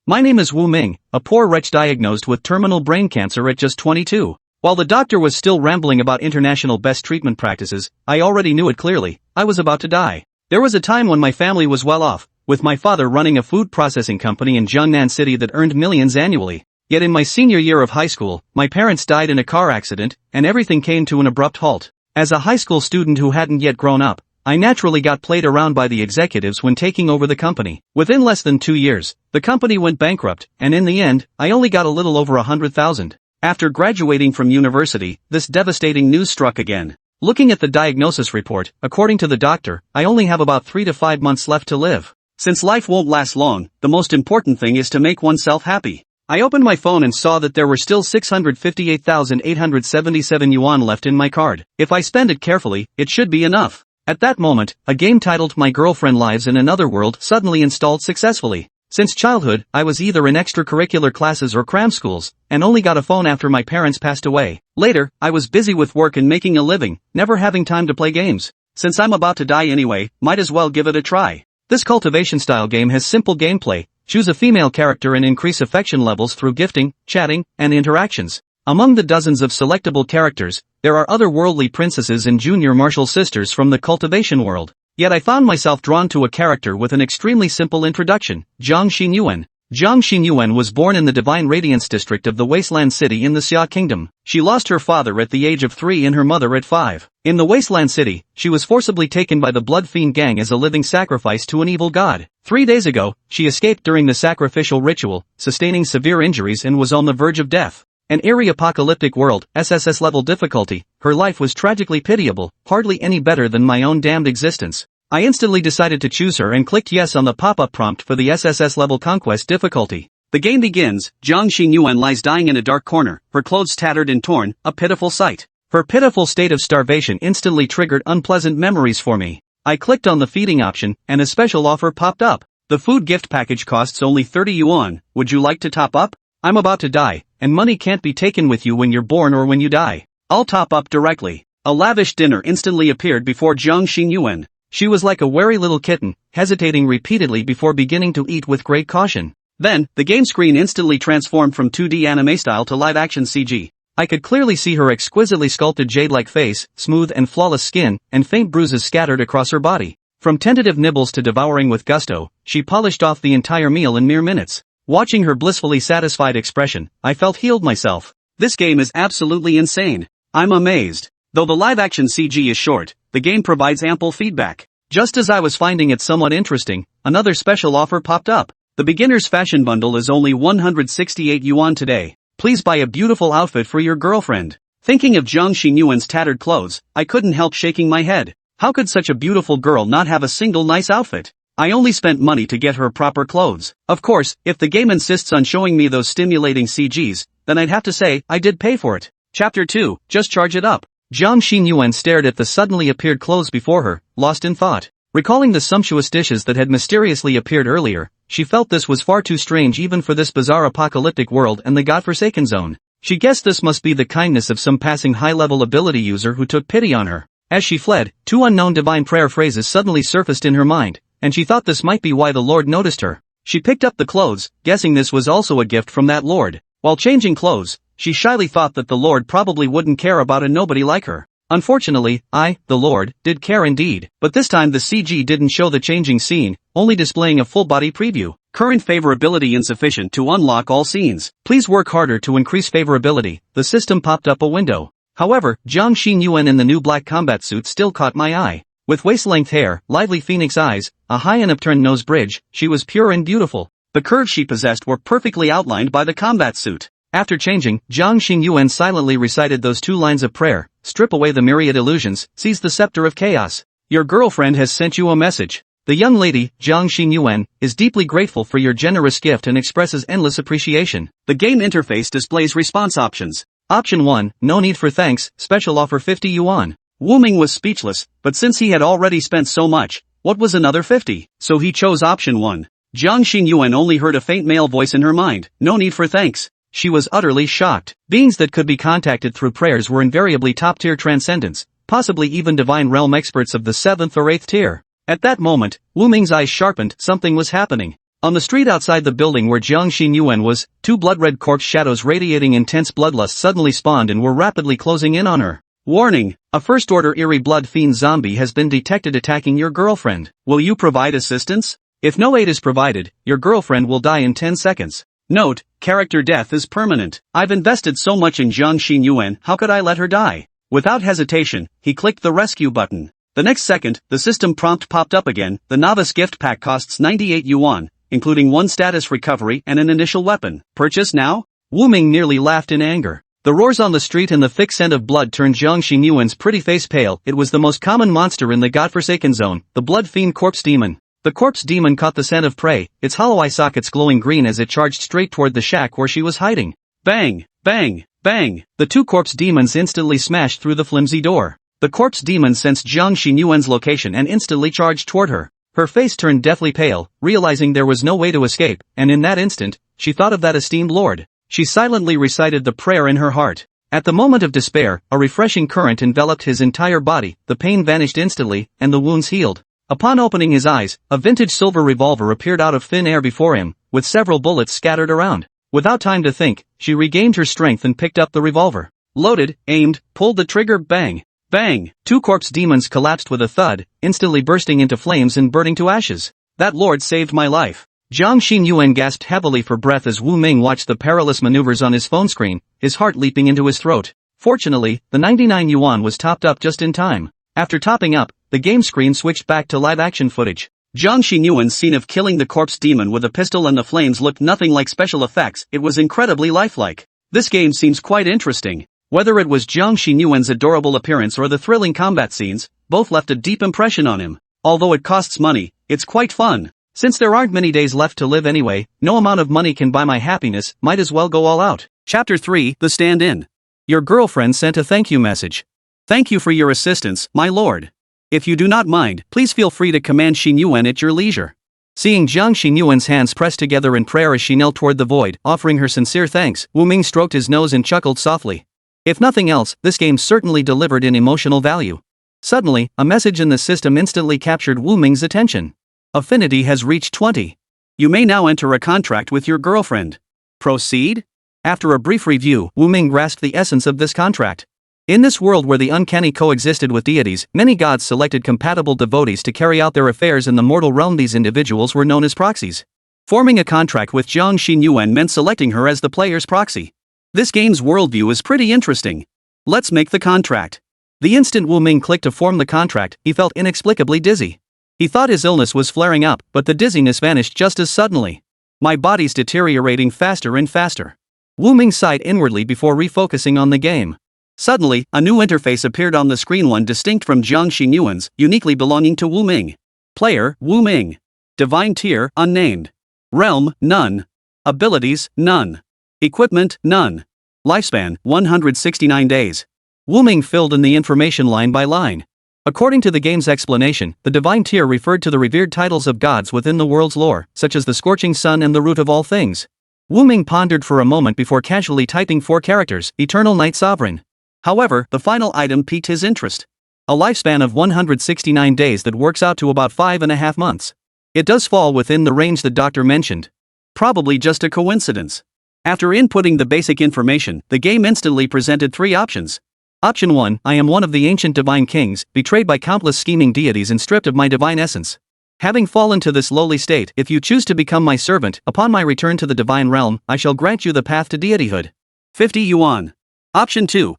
My name is Wu Ming, a poor wretch diagnosed with terminal brain cancer at just 22. While the doctor was still rambling about international best treatment practices, I already knew it clearly. I was about to die. There was a time when my family was well off, with my father running a food processing company in Jiangnan City that earned millions annually. Yet in my senior year of high school, my parents died in a car accident, and everything came to an abrupt halt. As a high school student who hadn't yet grown up, I naturally got played around by the executives when taking over the company. Within less than 2 years, the company went bankrupt, and in the end, I only got a little over 100,000. After graduating from university, this devastating news struck again. Looking at the diagnosis report, according to the doctor, I only have about 3 to 5 months left to live. Since life won't last long, the most important thing is to make oneself happy. I opened my phone and saw that there were still 658,877 yuan left in my card. If I spend it carefully, it should be enough. At that moment, a game titled My Girlfriend Lives in Another World suddenly installed successfully. Since childhood, I was either in extracurricular classes or cram schools, and only got a phone after my parents passed away. Later, I was busy with work and making a living, never having time to play games. Since I'm about to die anyway, might as well give it a try. This cultivation-style game has simple gameplay. Choose a female character and increase affection levels through gifting, chatting, and interactions. Among the dozens of selectable characters, there are otherworldly princesses and junior martial sisters from the cultivation world. Yet I found myself drawn to a character with an extremely simple introduction, Zhang Xinyuan. Zhang Xinyuan was born in the Divine Radiance district of the Wasteland City in the Xia Kingdom. She lost her father at the age of 3 and her mother at 5. In the Wasteland City, she was forcibly taken by the Blood Fiend gang as a living sacrifice to an evil god. 3 days ago, she escaped during the sacrificial ritual, sustaining severe injuries and was on the verge of death. An eerie apocalyptic world, SSS level difficulty, her life was tragically pitiable, hardly any better than my own damned existence. I instantly decided to choose her and clicked yes on the pop-up prompt for the SSS level conquest difficulty. The game begins. Zhang Xinyuan lies dying in a dark corner, her clothes tattered and torn, a pitiful sight. Her pitiful state of starvation instantly triggered unpleasant memories for me. I clicked on the feeding option, and a special offer popped up. The food gift package costs only 30 yuan, would you like to top up? I'm about to die, and money can't be taken with you when you're born or when you die. I'll top up directly. A lavish dinner instantly appeared before Zhang Xinyuan. She was like a wary little kitten, hesitating repeatedly before beginning to eat with great caution. Then, the game screen instantly transformed from 2D anime style to live-action CG. I could clearly see her exquisitely sculpted jade-like face, smooth and flawless skin, and faint bruises scattered across her body. From tentative nibbles to devouring with gusto, she polished off the entire meal in mere minutes. Watching her blissfully satisfied expression, I felt healed myself. This game is absolutely insane. I'm amazed. Though the live-action CG is short, the game provides ample feedback. Just as I was finding it somewhat interesting, another special offer popped up. The beginner's fashion bundle is only 168 yuan today. Please buy a beautiful outfit for your girlfriend. Thinking of Zhang Xinyuan's tattered clothes, I couldn't help shaking my head. How could such a beautiful girl not have a single nice outfit? I only spent money to get her proper clothes. Of course, if the game insists on showing me those stimulating CGs, then I'd have to say, I did pay for it. Chapter 2, just charge it up. Zhang Xinyuan stared at the suddenly appeared clothes before her, lost in thought. Recalling the sumptuous dishes that had mysteriously appeared earlier, she felt this was far too strange even for this bizarre apocalyptic world and the godforsaken zone. She guessed this must be the kindness of some passing high-level ability user who took pity on her. As she fled, 2 unknown divine prayer phrases suddenly surfaced in her mind, and she thought this might be why the Lord noticed her. She picked up the clothes, guessing this was also a gift from that Lord. While changing clothes, she shyly thought that the Lord probably wouldn't care about a nobody like her. Unfortunately, the Lord, did care indeed, but this time the CG didn't show the changing scene, only displaying a full-body preview. Current favorability insufficient to unlock all scenes. Please work harder to increase favorability. The system popped up a window. However, Zhang Xinyuan in the new black combat suit still caught my eye. With waist-length hair, lively phoenix eyes, a high and upturned nose bridge, she was pure and beautiful. The curves she possessed were perfectly outlined by the combat suit. After changing, Zhang Xinyuan silently recited those 2 lines of prayer: strip away the myriad illusions, seize the scepter of chaos. Your girlfriend has sent you a message. The young lady, Zhang Xinyuan, is deeply grateful for your generous gift and expresses endless appreciation. The game interface displays response options. Option 1, no need for thanks, special offer 50 yuan. Wu Ming was speechless, but since he had already spent so much, what was another 50? So he chose option 1. Zhang Xinyuan only heard a faint male voice in her mind, no need for thanks. She was utterly shocked. Beings that could be contacted through prayers were invariably top-tier transcendents, possibly even divine realm experts of the 7th or 8th tier. At that moment, Wu Ming's eyes sharpened, something was happening. On the street outside the building where Jiang Xinyuan was, two blood-red corpse shadows radiating intense bloodlust suddenly spawned and were rapidly closing in on her. Warning! A first-order eerie blood fiend zombie has been detected attacking your girlfriend. Will you provide assistance? If no aid is provided, your girlfriend will die in 10 seconds. Note, character death is permanent. I've invested so much in Jiang Xinyuan, how could I let her die? Without hesitation, he clicked the rescue button. The next second, the system prompt popped up again. The novice gift pack costs 98 yuan, including one status recovery and an initial weapon. Purchase now? Wu Ming nearly laughed in anger. The roars on the street and the thick scent of blood turned Jiang Xinyuan's pretty face pale. It was the most common monster in the godforsaken zone, the blood fiend corpse demon. The corpse demon caught the scent of prey, its hollow eye sockets glowing green as it charged straight toward the shack where she was hiding. Bang! Bang! Bang! The two corpse demons instantly smashed through the flimsy door. The corpse demon sensed Jiang Xinyuan's location and instantly charged toward her. Her face turned deathly pale, realizing there was no way to escape, and in that instant, she thought of that esteemed lord. She silently recited the prayer in her heart. At the moment of despair, a refreshing current enveloped his entire body, the pain vanished instantly, and the wounds healed. Upon opening his eyes, a vintage silver revolver appeared out of thin air before him, with several bullets scattered around. Without time to think, she regained her strength and picked up the revolver. Loaded, aimed, pulled the trigger, bang! Bang! Two corpse demons collapsed with a thud, instantly bursting into flames and burning to ashes. That lord saved my life. Jiang Xinyuan gasped heavily for breath as Wu Ming watched the perilous maneuvers on his phone screen, his heart leaping into his throat. Fortunately, the 99 yuan was topped up just in time. After topping up, the game screen switched back to live-action footage. Jiang Xinyuan's scene of killing the corpse demon with a pistol and the flames looked nothing like special effects. It was incredibly lifelike. This game seems quite interesting. Whether it was Jiang Xinyuan's adorable appearance or the thrilling combat scenes, both left a deep impression on him. Although it costs money, it's quite fun. Since there aren't many days left to live anyway, no amount of money can buy my happiness, might as well go all out. Chapter 3, The Stand-In. Your girlfriend sent a thank you message. Thank you for your assistance, my lord. If you do not mind, please feel free to command Xinyuan at your leisure. Seeing Jiang Xinyuan's hands pressed together in prayer as she knelt toward the void, offering her sincere thanks, Wu Ming stroked his nose and chuckled softly. If nothing else, this game certainly delivered in emotional value. Suddenly, a message in the system instantly captured Wu Ming's attention. Affinity has reached 20. You may now enter a contract with your girlfriend. Proceed? After a brief review, Wu Ming grasped the essence of this contract. In this world where the uncanny coexisted with deities, many gods selected compatible devotees to carry out their affairs in the mortal realm. These individuals were known as proxies. Forming a contract with Jiang Xinyuan meant selecting her as the player's proxy. This game's worldview is pretty interesting. Let's make the contract. The instant Wu Ming clicked to form the contract, he felt inexplicably dizzy. He thought his illness was flaring up, but the dizziness vanished just as suddenly. My body's deteriorating faster and faster. Wu Ming sighed inwardly before refocusing on the game. Suddenly, a new interface appeared on the screen, one distinct from Jiang Xinyuan's, uniquely belonging to Wu Ming. Player, Wu Ming. Divine tier, unnamed. Realm, none. Abilities, none. Equipment, none. Lifespan, 169 days. Wu Ming filled in the information line by line. According to the game's explanation, the divine tier referred to the revered titles of gods within the world's lore, such as the scorching sun and the root of all things. Wu Ming pondered for a moment before casually typing 4 characters, Eternal Night Sovereign. However, the final item piqued his interest. A lifespan of 169 days that works out to about 5.5 months. It does fall within the range the doctor mentioned. Probably just a coincidence. After inputting the basic information, the game instantly presented 3 options. Option 1, I am one of the ancient divine kings, betrayed by countless scheming deities and stripped of my divine essence. Having fallen to this lowly state, if you choose to become my servant, upon my return to the divine realm, I shall grant you the path to deityhood. 50 yuan. Option 2,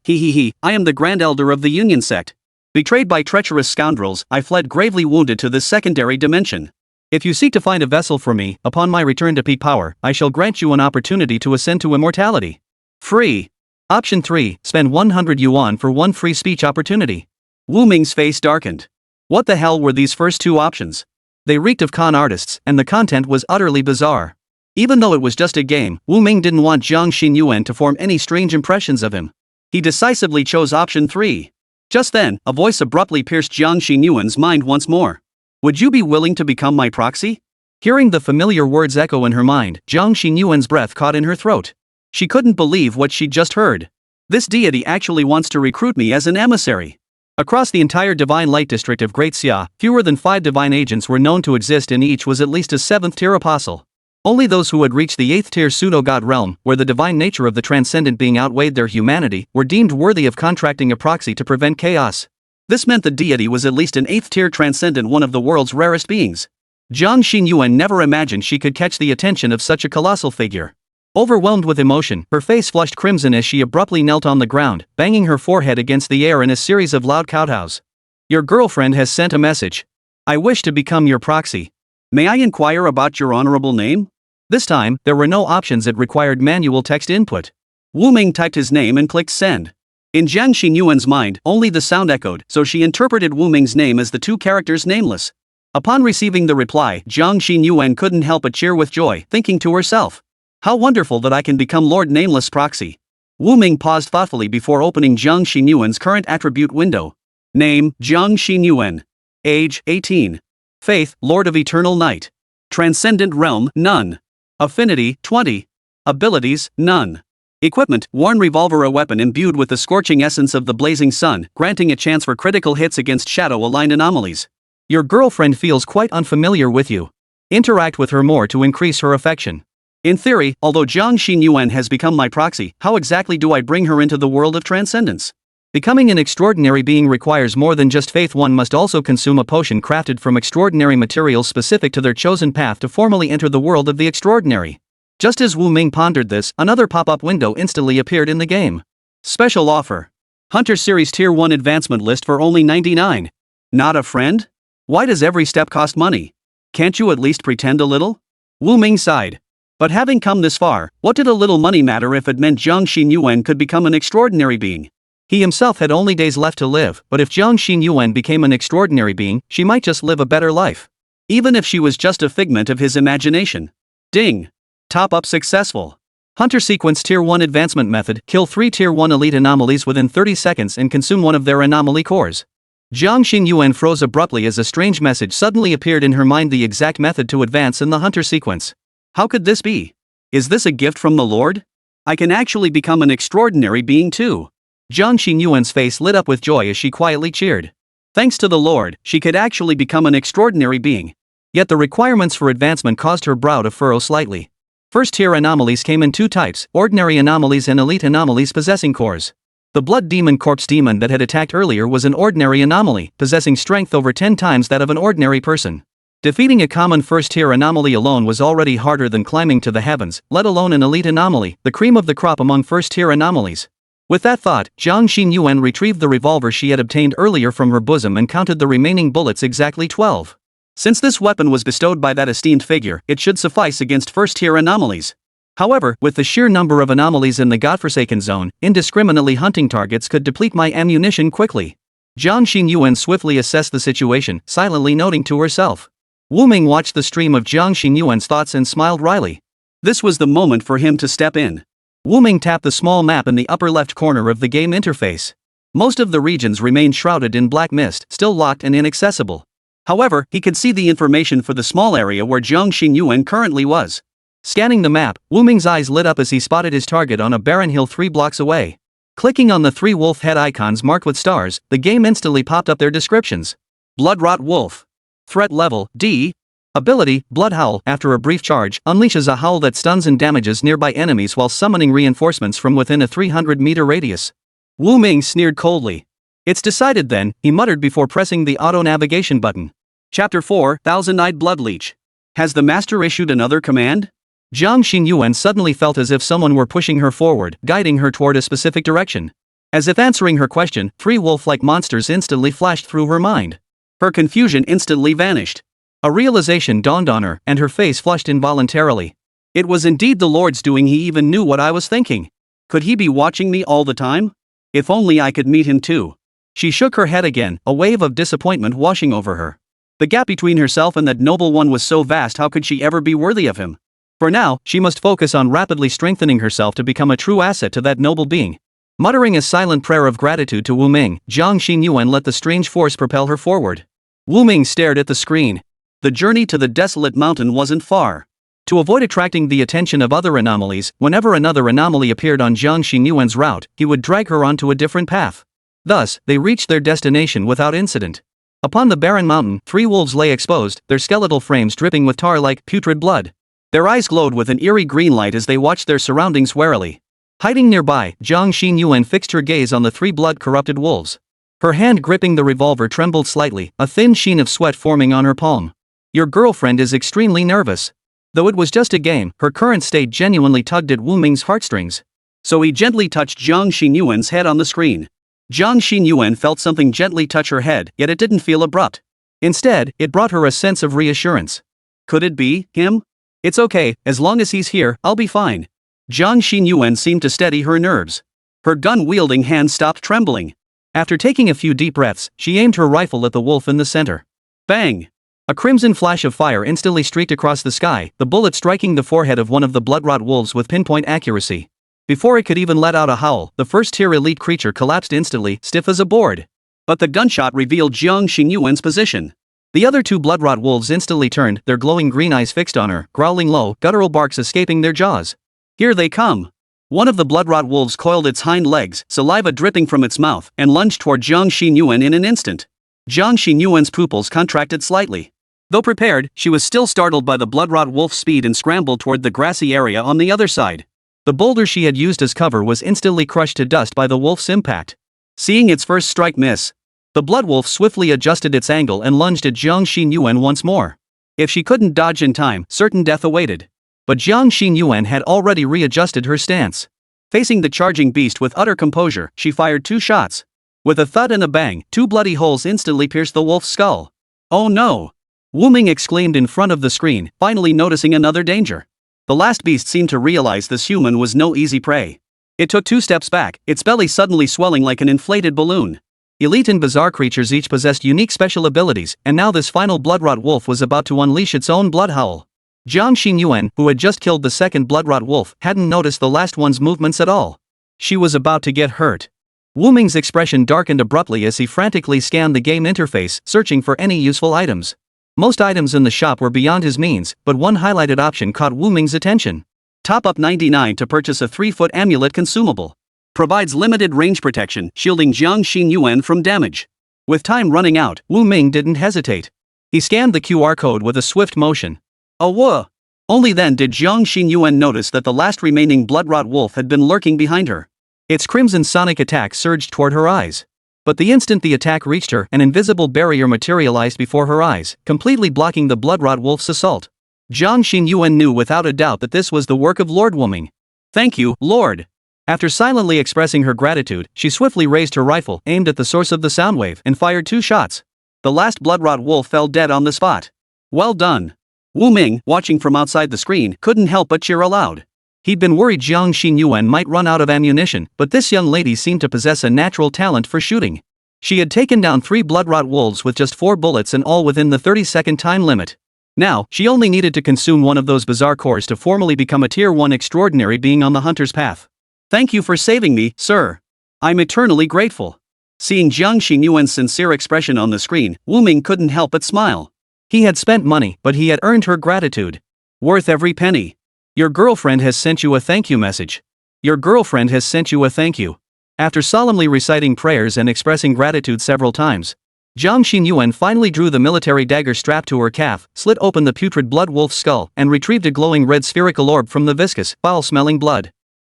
I am the Grand Elder of the Union sect. Betrayed by treacherous scoundrels, I fled gravely wounded to this secondary dimension. If you seek to find a vessel for me, upon my return to peak power, I shall grant you an opportunity to ascend to immortality. Free. Option 3, spend 100 yuan for 1 free speech opportunity. Wu Ming's face darkened. What the hell were these first 2 options? They reeked of con artists, and the content was utterly bizarre. Even though it was just a game, Wu Ming didn't want Jiang Xinyuan to form any strange impressions of him. He decisively chose option 3. Just then, a voice abruptly pierced Jiang Xinyuan's mind once more. Would you be willing to become my proxy? Hearing the familiar words echo in her mind, Jiang Xinyuan's breath caught in her throat. She couldn't believe what she'd just heard. This deity actually wants to recruit me as an emissary. Across the entire Divine Light District of Great Xia, fewer than 5 divine agents were known to exist, and each was at least a 7th-tier apostle. Only those who had reached the 8th tier pseudo-god realm, where the divine nature of the transcendent being outweighed their humanity, were deemed worthy of contracting a proxy to prevent chaos. This meant the deity was at least an 8th tier transcendent, one of the world's rarest beings. Jiang Xinyuan never imagined she could catch the attention of such a colossal figure. Overwhelmed with emotion, her face flushed crimson as she abruptly knelt on the ground, banging her forehead against the air in a series of loud kowtows. Your girlfriend has sent a message. I wish to become your proxy. May I inquire about your honorable name? This time, there were no options, it required manual text input. Wu Ming typed his name and clicked send. In Jiang Xinyuan's mind, only the sound echoed, so she interpreted Wu Ming's name as the two characters nameless. Upon receiving the reply, Jiang Xinyuan couldn't help but cheer with joy, thinking to herself, how wonderful that I can become Lord Nameless Proxy. Wu Ming paused thoughtfully before opening Jiang Xinyuan's current attribute window. Name, Jiang Xinyuan. Age, 18. Faith, Lord of Eternal Night. Transcendent Realm, none. Affinity, 20. Abilities, none. Equipment, worn revolver, a weapon imbued with the scorching essence of the blazing sun, granting a chance for critical hits against shadow-aligned anomalies. Your girlfriend feels quite unfamiliar with you. Interact with her more to increase her affection. In theory, although Jiang Xinyuan has become my proxy, how exactly do I bring her into the world of transcendence? Becoming an extraordinary being requires more than just faith. One must also consume a potion crafted from extraordinary materials specific to their chosen path to formally enter the world of the extraordinary. Just as Wu Ming pondered this, another pop-up window instantly appeared in the game. Special offer. Hunter Series Tier 1 Advancement List for only 99. Not a friend? Why does every step cost money? Can't you at least pretend a little? Wu Ming sighed. But having come this far, what did a little money matter if it meant Jiang Xinyuan could become an extraordinary being? He himself had only days left to live, but if Jiang Xinyuan became an extraordinary being, she might just live a better life. Even if she was just a figment of his imagination. Ding! Top-up successful. Hunter Sequence Tier 1 Advancement Method. Kill 3 Tier 1 Elite Anomalies within 30 seconds and consume one of their anomaly cores. Jiang Xinyuan froze abruptly as a strange message suddenly appeared in her mind, the exact method to advance in the Hunter Sequence. How could this be? Is this a gift from the Lord? I can actually become an extraordinary being too. Jiang Xinyuan's face lit up with joy as she quietly cheered. Thanks to the Lord, she could actually become an extraordinary being. Yet the requirements for advancement caused her brow to furrow slightly. First-tier anomalies came in two types, ordinary anomalies and elite anomalies possessing cores. The Blood Demon Corpse Demon that had attacked earlier was an ordinary anomaly, possessing strength over 10 times that of an ordinary person. Defeating a common first-tier anomaly alone was already harder than climbing to the heavens, let alone an elite anomaly, the cream of the crop among first-tier anomalies. With that thought, Jiang Xinyuan retrieved the revolver she had obtained earlier from her bosom and counted the remaining bullets, exactly 12. Since this weapon was bestowed by that esteemed figure, it should suffice against first-tier anomalies. However, with the sheer number of anomalies in the godforsaken zone, indiscriminately hunting targets could deplete my ammunition quickly. Jiang Xinyuan swiftly assessed the situation, silently noting to herself. Wu Ming watched the stream of Jiang Xinyuan's thoughts and smiled wryly. This was the moment for him to step in. Wu Ming tapped the small map in the upper left corner of the game interface. Most of the regions remained shrouded in black mist, still locked and inaccessible. However, he could see the information for the small area where Jiang Xinyuan currently was. Scanning the map, Wu Ming's eyes lit up as he spotted his target on a barren hill 3 blocks away. Clicking on the 3 wolf head icons marked with stars, the game instantly popped up their descriptions. Bloodrot Wolf. Threat level, D. Ability, Blood Howl. After a brief charge, unleashes a howl that stuns and damages nearby enemies while summoning reinforcements from within a 300-meter radius. Wu Ming sneered coldly. It's decided then, he muttered before pressing the auto-navigation button. Chapter 4, Thousand-Eyed Bloodleech. Has the Master issued another command? Jiang Xinyuan suddenly felt as if someone were pushing her forward, guiding her toward a specific direction. As if answering her question, 3 wolf-like monsters instantly flashed through her mind. Her confusion instantly vanished. A realization dawned on her, and her face flushed involuntarily. It was indeed the Lord's doing. He even knew what I was thinking. Could he be watching me all the time? If only I could meet him too. She shook her head again, a wave of disappointment washing over her. The gap between herself and that noble one was so vast, how could she ever be worthy of him? For now, she must focus on rapidly strengthening herself to become a true asset to that noble being. Muttering a silent prayer of gratitude to Wu Ming, Jiang Xinyuan let the strange force propel her forward. Wu Ming stared at the screen. The journey to the desolate mountain wasn't far. To avoid attracting the attention of other anomalies, whenever another anomaly appeared on Jiang Xinyuan's route, he would drag her onto a different path. Thus, they reached their destination without incident. Upon the barren mountain, 3 wolves lay exposed, their skeletal frames dripping with tar like putrid blood. Their eyes glowed with an eerie green light as they watched their surroundings warily. Hiding nearby, Jiang Xinyuan fixed her gaze on the three blood-corrupted wolves. Her hand gripping the revolver trembled slightly, a thin sheen of sweat forming on her palm. Your girlfriend is extremely nervous. Though it was just a game, her current state genuinely tugged at Wu Ming's heartstrings. So he gently touched Jiang Xinyuan's head on the screen. Jiang Xinyuan felt something gently touch her head, yet it didn't feel abrupt. Instead, it brought her a sense of reassurance. Could it be him? It's okay, as long as he's here, I'll be fine. Jiang Xinyuan seemed to steady her nerves. Her gun-wielding hand stopped trembling. After taking a few deep breaths, she aimed her rifle at the wolf in the center. Bang! A crimson flash of fire instantly streaked across the sky, the bullet striking the forehead of one of the blood-rot wolves with pinpoint accuracy. Before it could even let out a howl, the first-tier elite creature collapsed instantly, stiff as a board. But the gunshot revealed Jiang Xinyuan's position. The other two blood-rot wolves instantly turned, their glowing green eyes fixed on her, growling low, guttural barks escaping their jaws. Here they come. One of the blood-rot wolves coiled its hind legs, saliva dripping from its mouth, and lunged toward Jiang Xinyuan in an instant. Jiang Xinyuan's pupils contracted slightly. Though prepared, she was still startled by the blood-rot wolf's speed and scrambled toward the grassy area on the other side. The boulder she had used as cover was instantly crushed to dust by the wolf's impact. Seeing its first strike miss, the blood wolf swiftly adjusted its angle and lunged at Jiang Xinyuan once more. If she couldn't dodge in time, certain death awaited. But Jiang Xinyuan had already readjusted her stance. Facing the charging beast with utter composure, she fired 2 shots. With a thud and a bang, 2 bloody holes instantly pierced the wolf's skull. Oh no! Wu Ming exclaimed in front of the screen, finally noticing another danger. The last beast seemed to realize this human was no easy prey. It took 2 steps back, its belly suddenly swelling like an inflated balloon. Elite and bizarre creatures each possessed unique special abilities, and now this final blood-rot wolf was about to unleash its own blood howl. Jiang Xinyuan, who had just killed the second blood-rot wolf, hadn't noticed the last one's movements at all. She was about to get hurt. Wu Ming's expression darkened abruptly as he frantically scanned the game interface, searching for any useful items. Most items in the shop were beyond his means, but one highlighted option caught Wu Ming's attention. Top up 99 to purchase a 3-foot amulet consumable. Provides limited range protection, shielding Jiang Xinyuan from damage. With time running out, Wu Ming didn't hesitate. He scanned the QR code with a swift motion. Oh whoa! Only then did Jiang Xinyuan notice that the last remaining blood-rot wolf had been lurking behind her. Its crimson sonic attack surged toward her eyes. But the instant the attack reached her, an invisible barrier materialized before her eyes, completely blocking the blood-rot wolf's assault. Jiang Xinyuan knew without a doubt that this was the work of Lord Wu Ming. Thank you, Lord. After silently expressing her gratitude, she swiftly raised her rifle, aimed at the source of the sound wave, and fired 2 shots. The last blood-rot wolf fell dead on the spot. Well done. Wu Ming, watching from outside the screen, couldn't help but cheer aloud. He'd been worried Jiang Xinyuan might run out of ammunition, but this young lady seemed to possess a natural talent for shooting. She had taken down 3 blood-rot wolves with just 4 bullets and all within the 30-second time limit. Now, she only needed to consume one of those bizarre cores to formally become a Tier 1 extraordinary being on the hunter's path. Thank you for saving me, sir. I'm eternally grateful. Seeing Jiang Xinyuan's sincere expression on the screen, Wu Ming couldn't help but smile. He had spent money, but he had earned her gratitude. Worth every penny. Your girlfriend has sent you a thank you message. Your girlfriend has sent you a thank you. After solemnly reciting prayers and expressing gratitude several times, Jiang Xinyuan finally drew the military dagger strapped to her calf, slit open the putrid blood wolf's skull, and retrieved a glowing red spherical orb from the viscous, foul-smelling blood.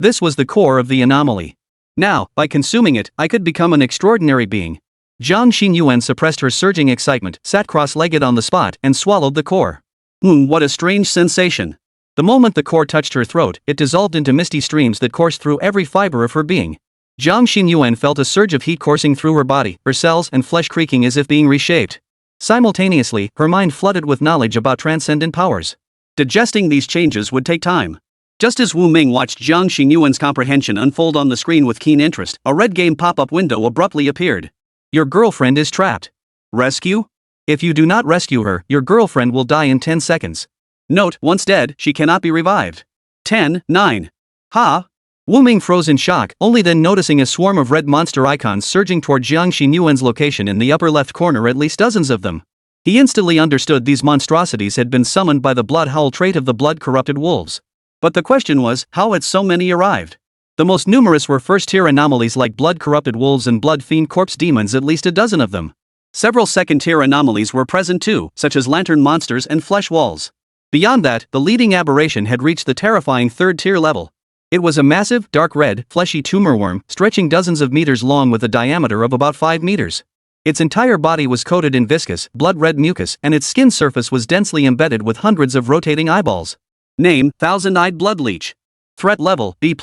This was the core of the anomaly. Now, by consuming it, I could become an extraordinary being. Jiang Xinyuan suppressed her surging excitement, sat cross-legged on the spot, and swallowed the core. What a strange sensation. The moment the core touched her throat, it dissolved into misty streams that coursed through every fiber of her being. Jiang Xinyuan felt a surge of heat coursing through her body, her cells and flesh creaking as if being reshaped. Simultaneously, her mind flooded with knowledge about transcendent powers. Digesting these changes would take time. Just as Wu Ming watched Jiang Xinyuan's comprehension unfold on the screen with keen interest, a red game pop-up window abruptly appeared. Your girlfriend is trapped. Rescue? If you do not rescue her, your girlfriend will die in 10 seconds. Note, once dead, she cannot be revived. 10, 9. Ha! Wu Ming froze in shock, only then noticing a swarm of red monster icons surging toward Jiang Xinyuan's location in the upper left corner, at least dozens of them. He instantly understood these monstrosities had been summoned by the blood howl trait of the blood-corrupted wolves. But the question was, how had so many arrived? The most numerous were first-tier anomalies like blood-corrupted wolves and blood-fiend corpse demons, at least a dozen of them. Several second-tier anomalies were present too, such as lantern monsters and flesh walls. Beyond that, the leading aberration had reached the terrifying third-tier level. It was a massive, dark red, fleshy tumor worm, stretching dozens of meters long with a diameter of about 5 meters. Its entire body was coated in viscous, blood-red mucus, and its skin surface was densely embedded with hundreds of rotating eyeballs. Name: Thousand-Eyed Bloodleech. Threat level: B+.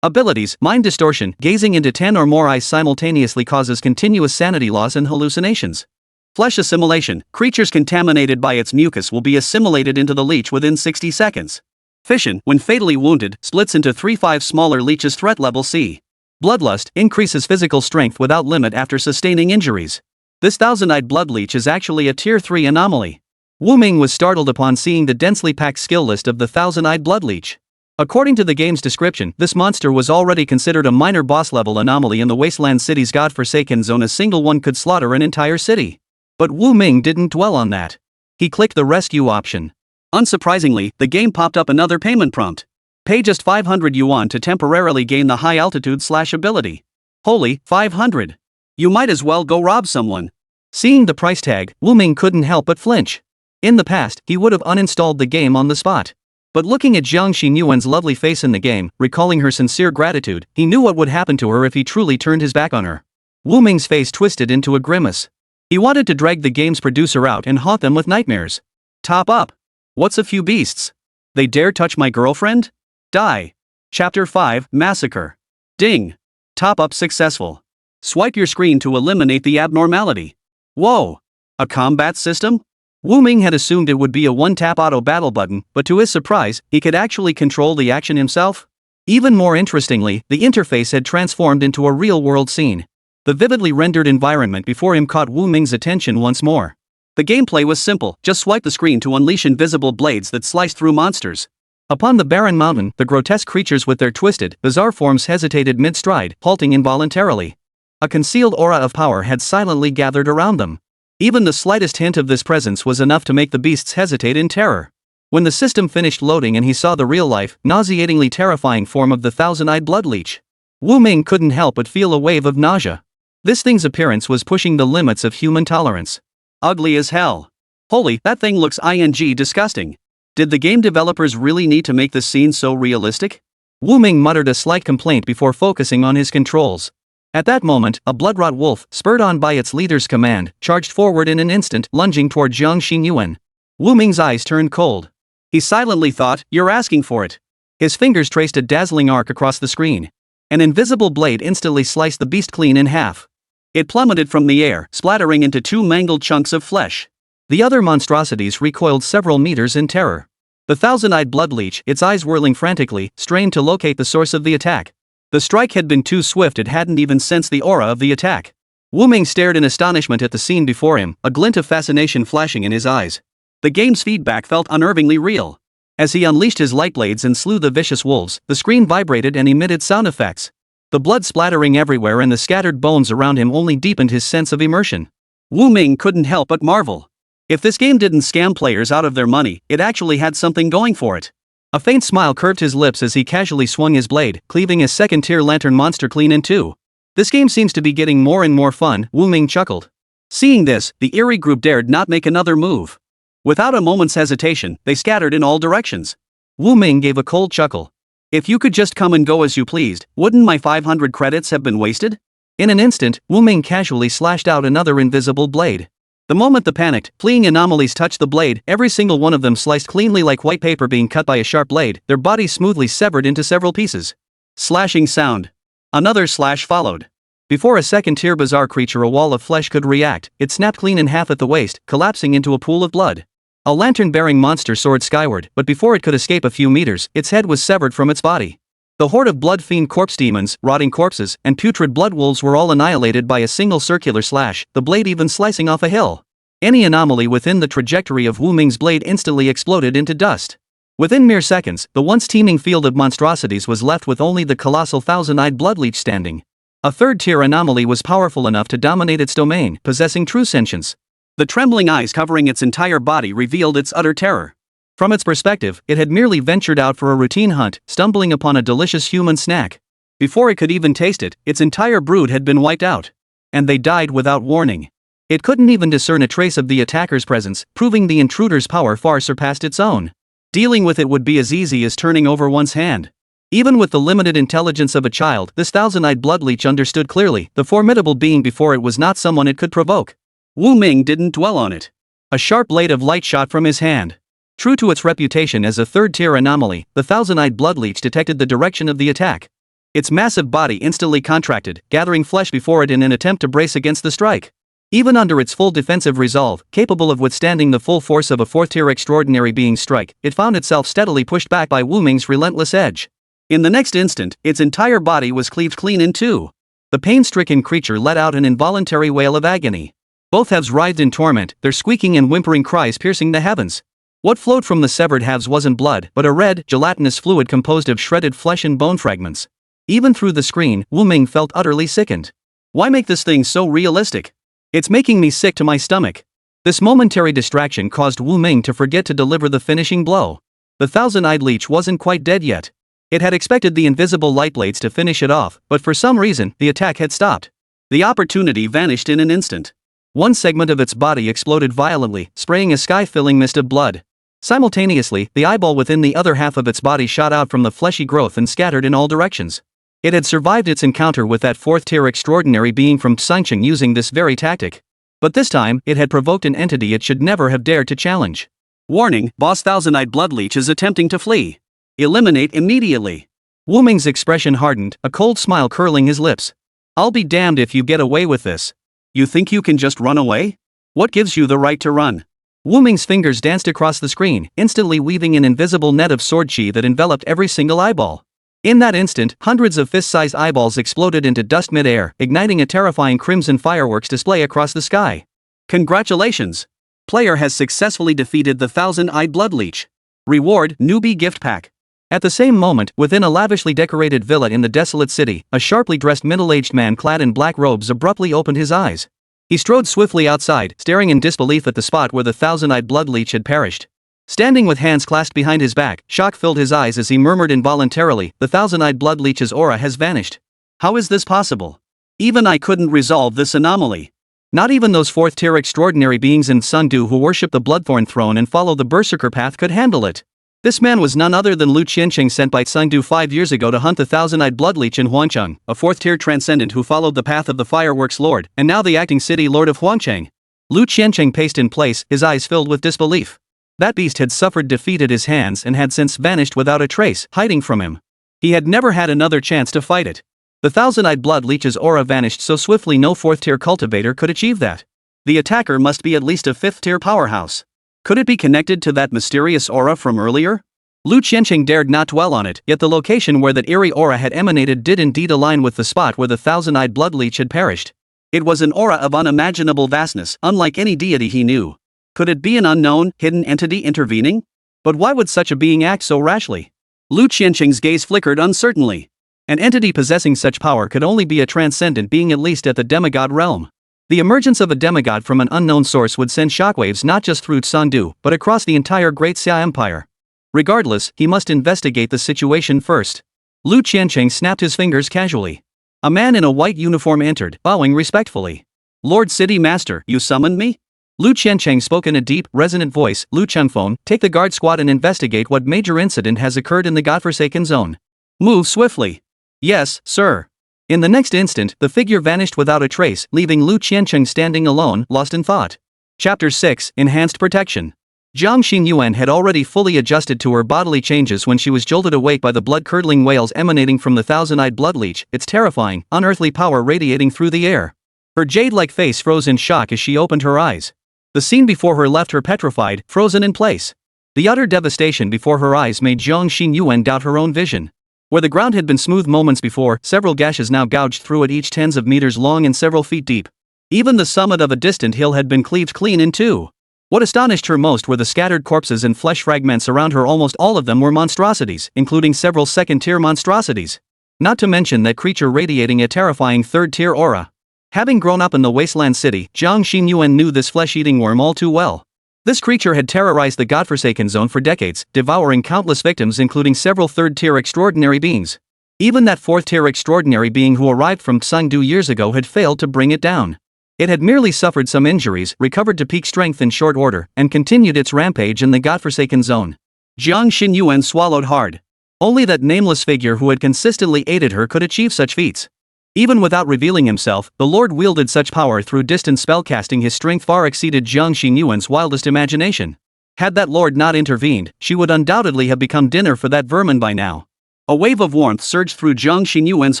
Abilities: Mind distortion. Gazing into 10 or more eyes simultaneously causes continuous sanity loss and hallucinations. Flesh assimilation. Creatures contaminated by its mucus will be assimilated into the leech within 60 seconds. Fission: when fatally wounded, splits into 3-5 smaller leeches. Threat level C. Bloodlust: increases physical strength without limit after sustaining injuries. This thousand-eyed bloodleech is actually a Tier 3 anomaly. Wu Ming was startled upon seeing the densely packed skill list of the thousand-eyed bloodleech. According to the game's description, this monster was already considered a minor boss-level anomaly in the Wasteland City's godforsaken zone. A single one could slaughter an entire city. But Wu Ming didn't dwell on that. He clicked the rescue option. Unsurprisingly, the game popped up another payment prompt. Pay just 500 yuan to temporarily gain the high-altitude slash ability. Holy, 500. You might as well go rob someone. Seeing the price tag, Wu Ming couldn't help but flinch. In the past, he would have uninstalled the game on the spot. But looking at Jiang Xinyuan's lovely face in the game, recalling her sincere gratitude, he knew what would happen to her if he truly turned his back on her. Wu Ming's face twisted into a grimace. He wanted to drag the game's producer out and haunt them with nightmares. Top up. What's a few beasts? They dare touch my girlfriend? Die. Chapter 5, Massacre. Ding. Top up successful. Swipe your screen to eliminate the abnormality. Whoa. A combat system? Wu Ming had assumed it would be a one-tap auto battle button, but to his surprise, he could actually control the action himself. Even more interestingly, the interface had transformed into a real-world scene. The vividly rendered environment before him caught Wu Ming's attention once more. The gameplay was simple: just swipe the screen to unleash invisible blades that sliced through monsters. Upon the barren mountain, the grotesque creatures with their twisted, bizarre forms hesitated mid-stride, halting involuntarily. A concealed aura of power had silently gathered around them. Even the slightest hint of this presence was enough to make the beasts hesitate in terror. When the system finished loading and he saw the real-life, nauseatingly terrifying form of the thousand-eyed bloodleech, Wu Ming couldn't help but feel a wave of nausea. This thing's appearance was pushing the limits of human tolerance. Ugly as hell. Holy, that thing looks disgusting. Did the game developers really need to make this scene so realistic? Wu Ming muttered a slight complaint before focusing on his controls. At that moment, a bloodrot wolf, spurred on by its leader's command, charged forward in an instant, lunging toward Jiang Xinyuan. Wu Ming's eyes turned cold. He silently thought, "You're asking for it." His fingers traced a dazzling arc across the screen. An invisible blade instantly sliced the beast clean in half. It plummeted from the air, splattering into 2 mangled chunks of flesh. The other monstrosities recoiled several meters in terror. The thousand-eyed bloodleech, its eyes whirling frantically, strained to locate the source of the attack. The strike had been too swift, it hadn't even sensed the aura of the attack. Wu Ming stared in astonishment at the scene before him, a glint of fascination flashing in his eyes. The game's feedback felt unnervingly real. As he unleashed his light blades and slew the vicious wolves, the screen vibrated and emitted sound effects. The blood splattering everywhere and the scattered bones around him only deepened his sense of immersion. Wu Ming couldn't help but marvel. If this game didn't scam players out of their money, it actually had something going for it. A faint smile curved his lips as he casually swung his blade, cleaving his second-tier lantern monster clean in two. This game seems to be getting more and more fun, Wu Ming chuckled. Seeing this, the eerie group dared not make another move. Without a moment's hesitation, they scattered in all directions. Wu Ming gave a cold chuckle. If you could just come and go as you pleased, wouldn't my 500 credits have been wasted? In an instant, Wu Ming casually slashed out another invisible blade. The moment the panicked, fleeing anomalies touched the blade, every single one of them sliced cleanly like white paper being cut by a sharp blade, their bodies smoothly severed into several pieces. Slashing sound. Another slash followed. Before a second-tier bizarre creature a wall of flesh could react, it snapped clean in half at the waist, collapsing into a pool of blood. A lantern-bearing monster soared skyward, but before it could escape a few meters, its head was severed from its body. The horde of blood-fiend corpse demons, rotting corpses, and putrid blood wolves were all annihilated by a single circular slash, the blade even slicing off a hill. Any anomaly within the trajectory of Wu Ming's blade instantly exploded into dust. Within mere seconds, the once teeming field of monstrosities was left with only the colossal thousand-eyed bloodleech standing. A third-tier anomaly was powerful enough to dominate its domain, possessing true sentience. The trembling eyes covering its entire body revealed its utter terror. From its perspective, it had merely ventured out for a routine hunt, stumbling upon a delicious human snack. Before it could even taste it, its entire brood had been wiped out. And they died without warning. It couldn't even discern a trace of the attacker's presence, proving the intruder's power far surpassed its own. Dealing with it would be as easy as turning over one's hand. Even with the limited intelligence of a child, this thousand-eyed bloodleech understood clearly the formidable being before it was not someone it could provoke. Wu Ming didn't dwell on it. A sharp blade of light shot from his hand. True to its reputation as a third-tier anomaly, the thousand-eyed bloodleech detected the direction of the attack. Its massive body instantly contracted, gathering flesh before it in an attempt to brace against the strike. Even under its full defensive resolve, capable of withstanding the full force of a fourth-tier extraordinary being's strike, it found itself steadily pushed back by Wu Ming's relentless edge. In the next instant, its entire body was cleaved clean in two. The pain-stricken creature let out an involuntary wail of agony. Both halves writhed in torment, their squeaking and whimpering cries piercing the heavens. What flowed from the severed halves wasn't blood, but a red, gelatinous fluid composed of shredded flesh and bone fragments. Even through the screen, Wu Ming felt utterly sickened. Why make this thing so realistic? It's making me sick to my stomach. This momentary distraction caused Wu Ming to forget to deliver the finishing blow. The thousand-eyed leech wasn't quite dead yet. It had expected the invisible light blades to finish it off, but for some reason, the attack had stopped. The opportunity vanished in an instant. One segment of its body exploded violently, spraying a sky-filling mist of blood. Simultaneously, the eyeball within the other half of its body shot out from the fleshy growth and scattered in all directions. It had survived its encounter with that fourth-tier extraordinary being from Sancheng using this very tactic. But this time, it had provoked an entity it should never have dared to challenge. Warning, Boss Thousand-Eyed Bloodleech is attempting to flee. Eliminate immediately. Wu Ming's expression hardened, a cold smile curling his lips. I'll be damned if you get away with this. You think you can just run away? What gives you the right to run? Wu Ming's fingers danced across the screen, instantly weaving an invisible net of sword chi that enveloped every single eyeball. In that instant, hundreds of fist-sized eyeballs exploded into dust mid-air, igniting a terrifying crimson fireworks display across the sky. Congratulations! Player has successfully defeated the thousand-eyed bloodleech. Reward, newbie gift pack. At the same moment, within a lavishly decorated villa in the desolate city, a sharply dressed middle-aged man clad in black robes abruptly opened his eyes. He strode swiftly outside, staring in disbelief at the spot where the thousand-eyed bloodleech had perished. Standing with hands clasped behind his back, shock filled his eyes as he murmured involuntarily, "The thousand-eyed bloodleech's aura has vanished. How is this possible? Even I couldn't resolve this anomaly. Not even those fourth-tier extraordinary beings in Sundu who worship the Bloodthorn throne and follow the Berserker path could handle it." This man was none other than Lu Qiancheng, sent by Sundu 5 years ago to hunt the thousand-eyed bloodleech in Huangcheng, a fourth-tier transcendent who followed the path of the fireworks lord, and now the acting city lord of Huangcheng. Lu Qiancheng paced in place, his eyes filled with disbelief. That beast had suffered defeat at his hands and had since vanished without a trace, hiding from him. He had never had another chance to fight it. The thousand-eyed bloodleech's aura vanished so swiftly no fourth-tier cultivator could achieve that. The attacker must be at least a fifth-tier powerhouse. Could it be connected to that mysterious aura from earlier? Lu Qiancheng dared not dwell on it, yet the location where that eerie aura had emanated did indeed align with the spot where the thousand-eyed bloodleech had perished. It was an aura of unimaginable vastness, unlike any deity he knew. Could it be an unknown, hidden entity intervening? But why would such a being act so rashly? Lu Qiancheng's gaze flickered uncertainly. An entity possessing such power could only be a transcendent being, at least at the demigod realm. The emergence of a demigod from an unknown source would send shockwaves not just through Sandu, but across the entire Great Xia Empire. Regardless, he must investigate the situation first. Lu Qiancheng snapped his fingers casually. A man in a white uniform entered, bowing respectfully. "Lord City Master, you summoned me?" Lu Qiancheng spoke in a deep, resonant voice. "Lu Chengfeng, take the guard squad and investigate what major incident has occurred in the godforsaken zone. Move swiftly." "Yes, sir." In the next instant, the figure vanished without a trace, leaving Lu Qiancheng standing alone, lost in thought. Chapter 6, Enhanced Protection. Jiang Xingyuan had already fully adjusted to her bodily changes when she was jolted awake by the blood-curdling wails emanating from the thousand-eyed bloodleech, its terrifying, unearthly power radiating through the air. Her jade-like face froze in shock as she opened her eyes. The scene before her left her petrified, frozen in place. The utter devastation before her eyes made Jiang Xingyuan doubt her own vision. Where the ground had been smooth moments before, several gashes now gouged through it, each tens of meters long and several feet deep. Even the summit of a distant hill had been cleaved clean in two. What astonished her most were the scattered corpses and flesh fragments around her. Almost all of them were monstrosities, including several second-tier monstrosities. Not to mention that creature radiating a terrifying third-tier aura. Having grown up in the wasteland city, Jiang Xingyuan knew this flesh-eating worm all too well. This creature had terrorized the godforsaken zone for decades, devouring countless victims including several third-tier extraordinary beings. Even that fourth-tier extraordinary being who arrived from Chengdu years ago had failed to bring it down. It had merely suffered some injuries, recovered to peak strength in short order, and continued its rampage in the godforsaken zone. Jiang Xinyuan swallowed hard. Only that nameless figure who had consistently aided her could achieve such feats. Even without revealing himself, the Lord wielded such power through distant spellcasting. His strength far exceeded Jiang Xinyuan's wildest imagination. Had that Lord not intervened, she would undoubtedly have become dinner for that vermin by now. A wave of warmth surged through Jiang Xinyuan's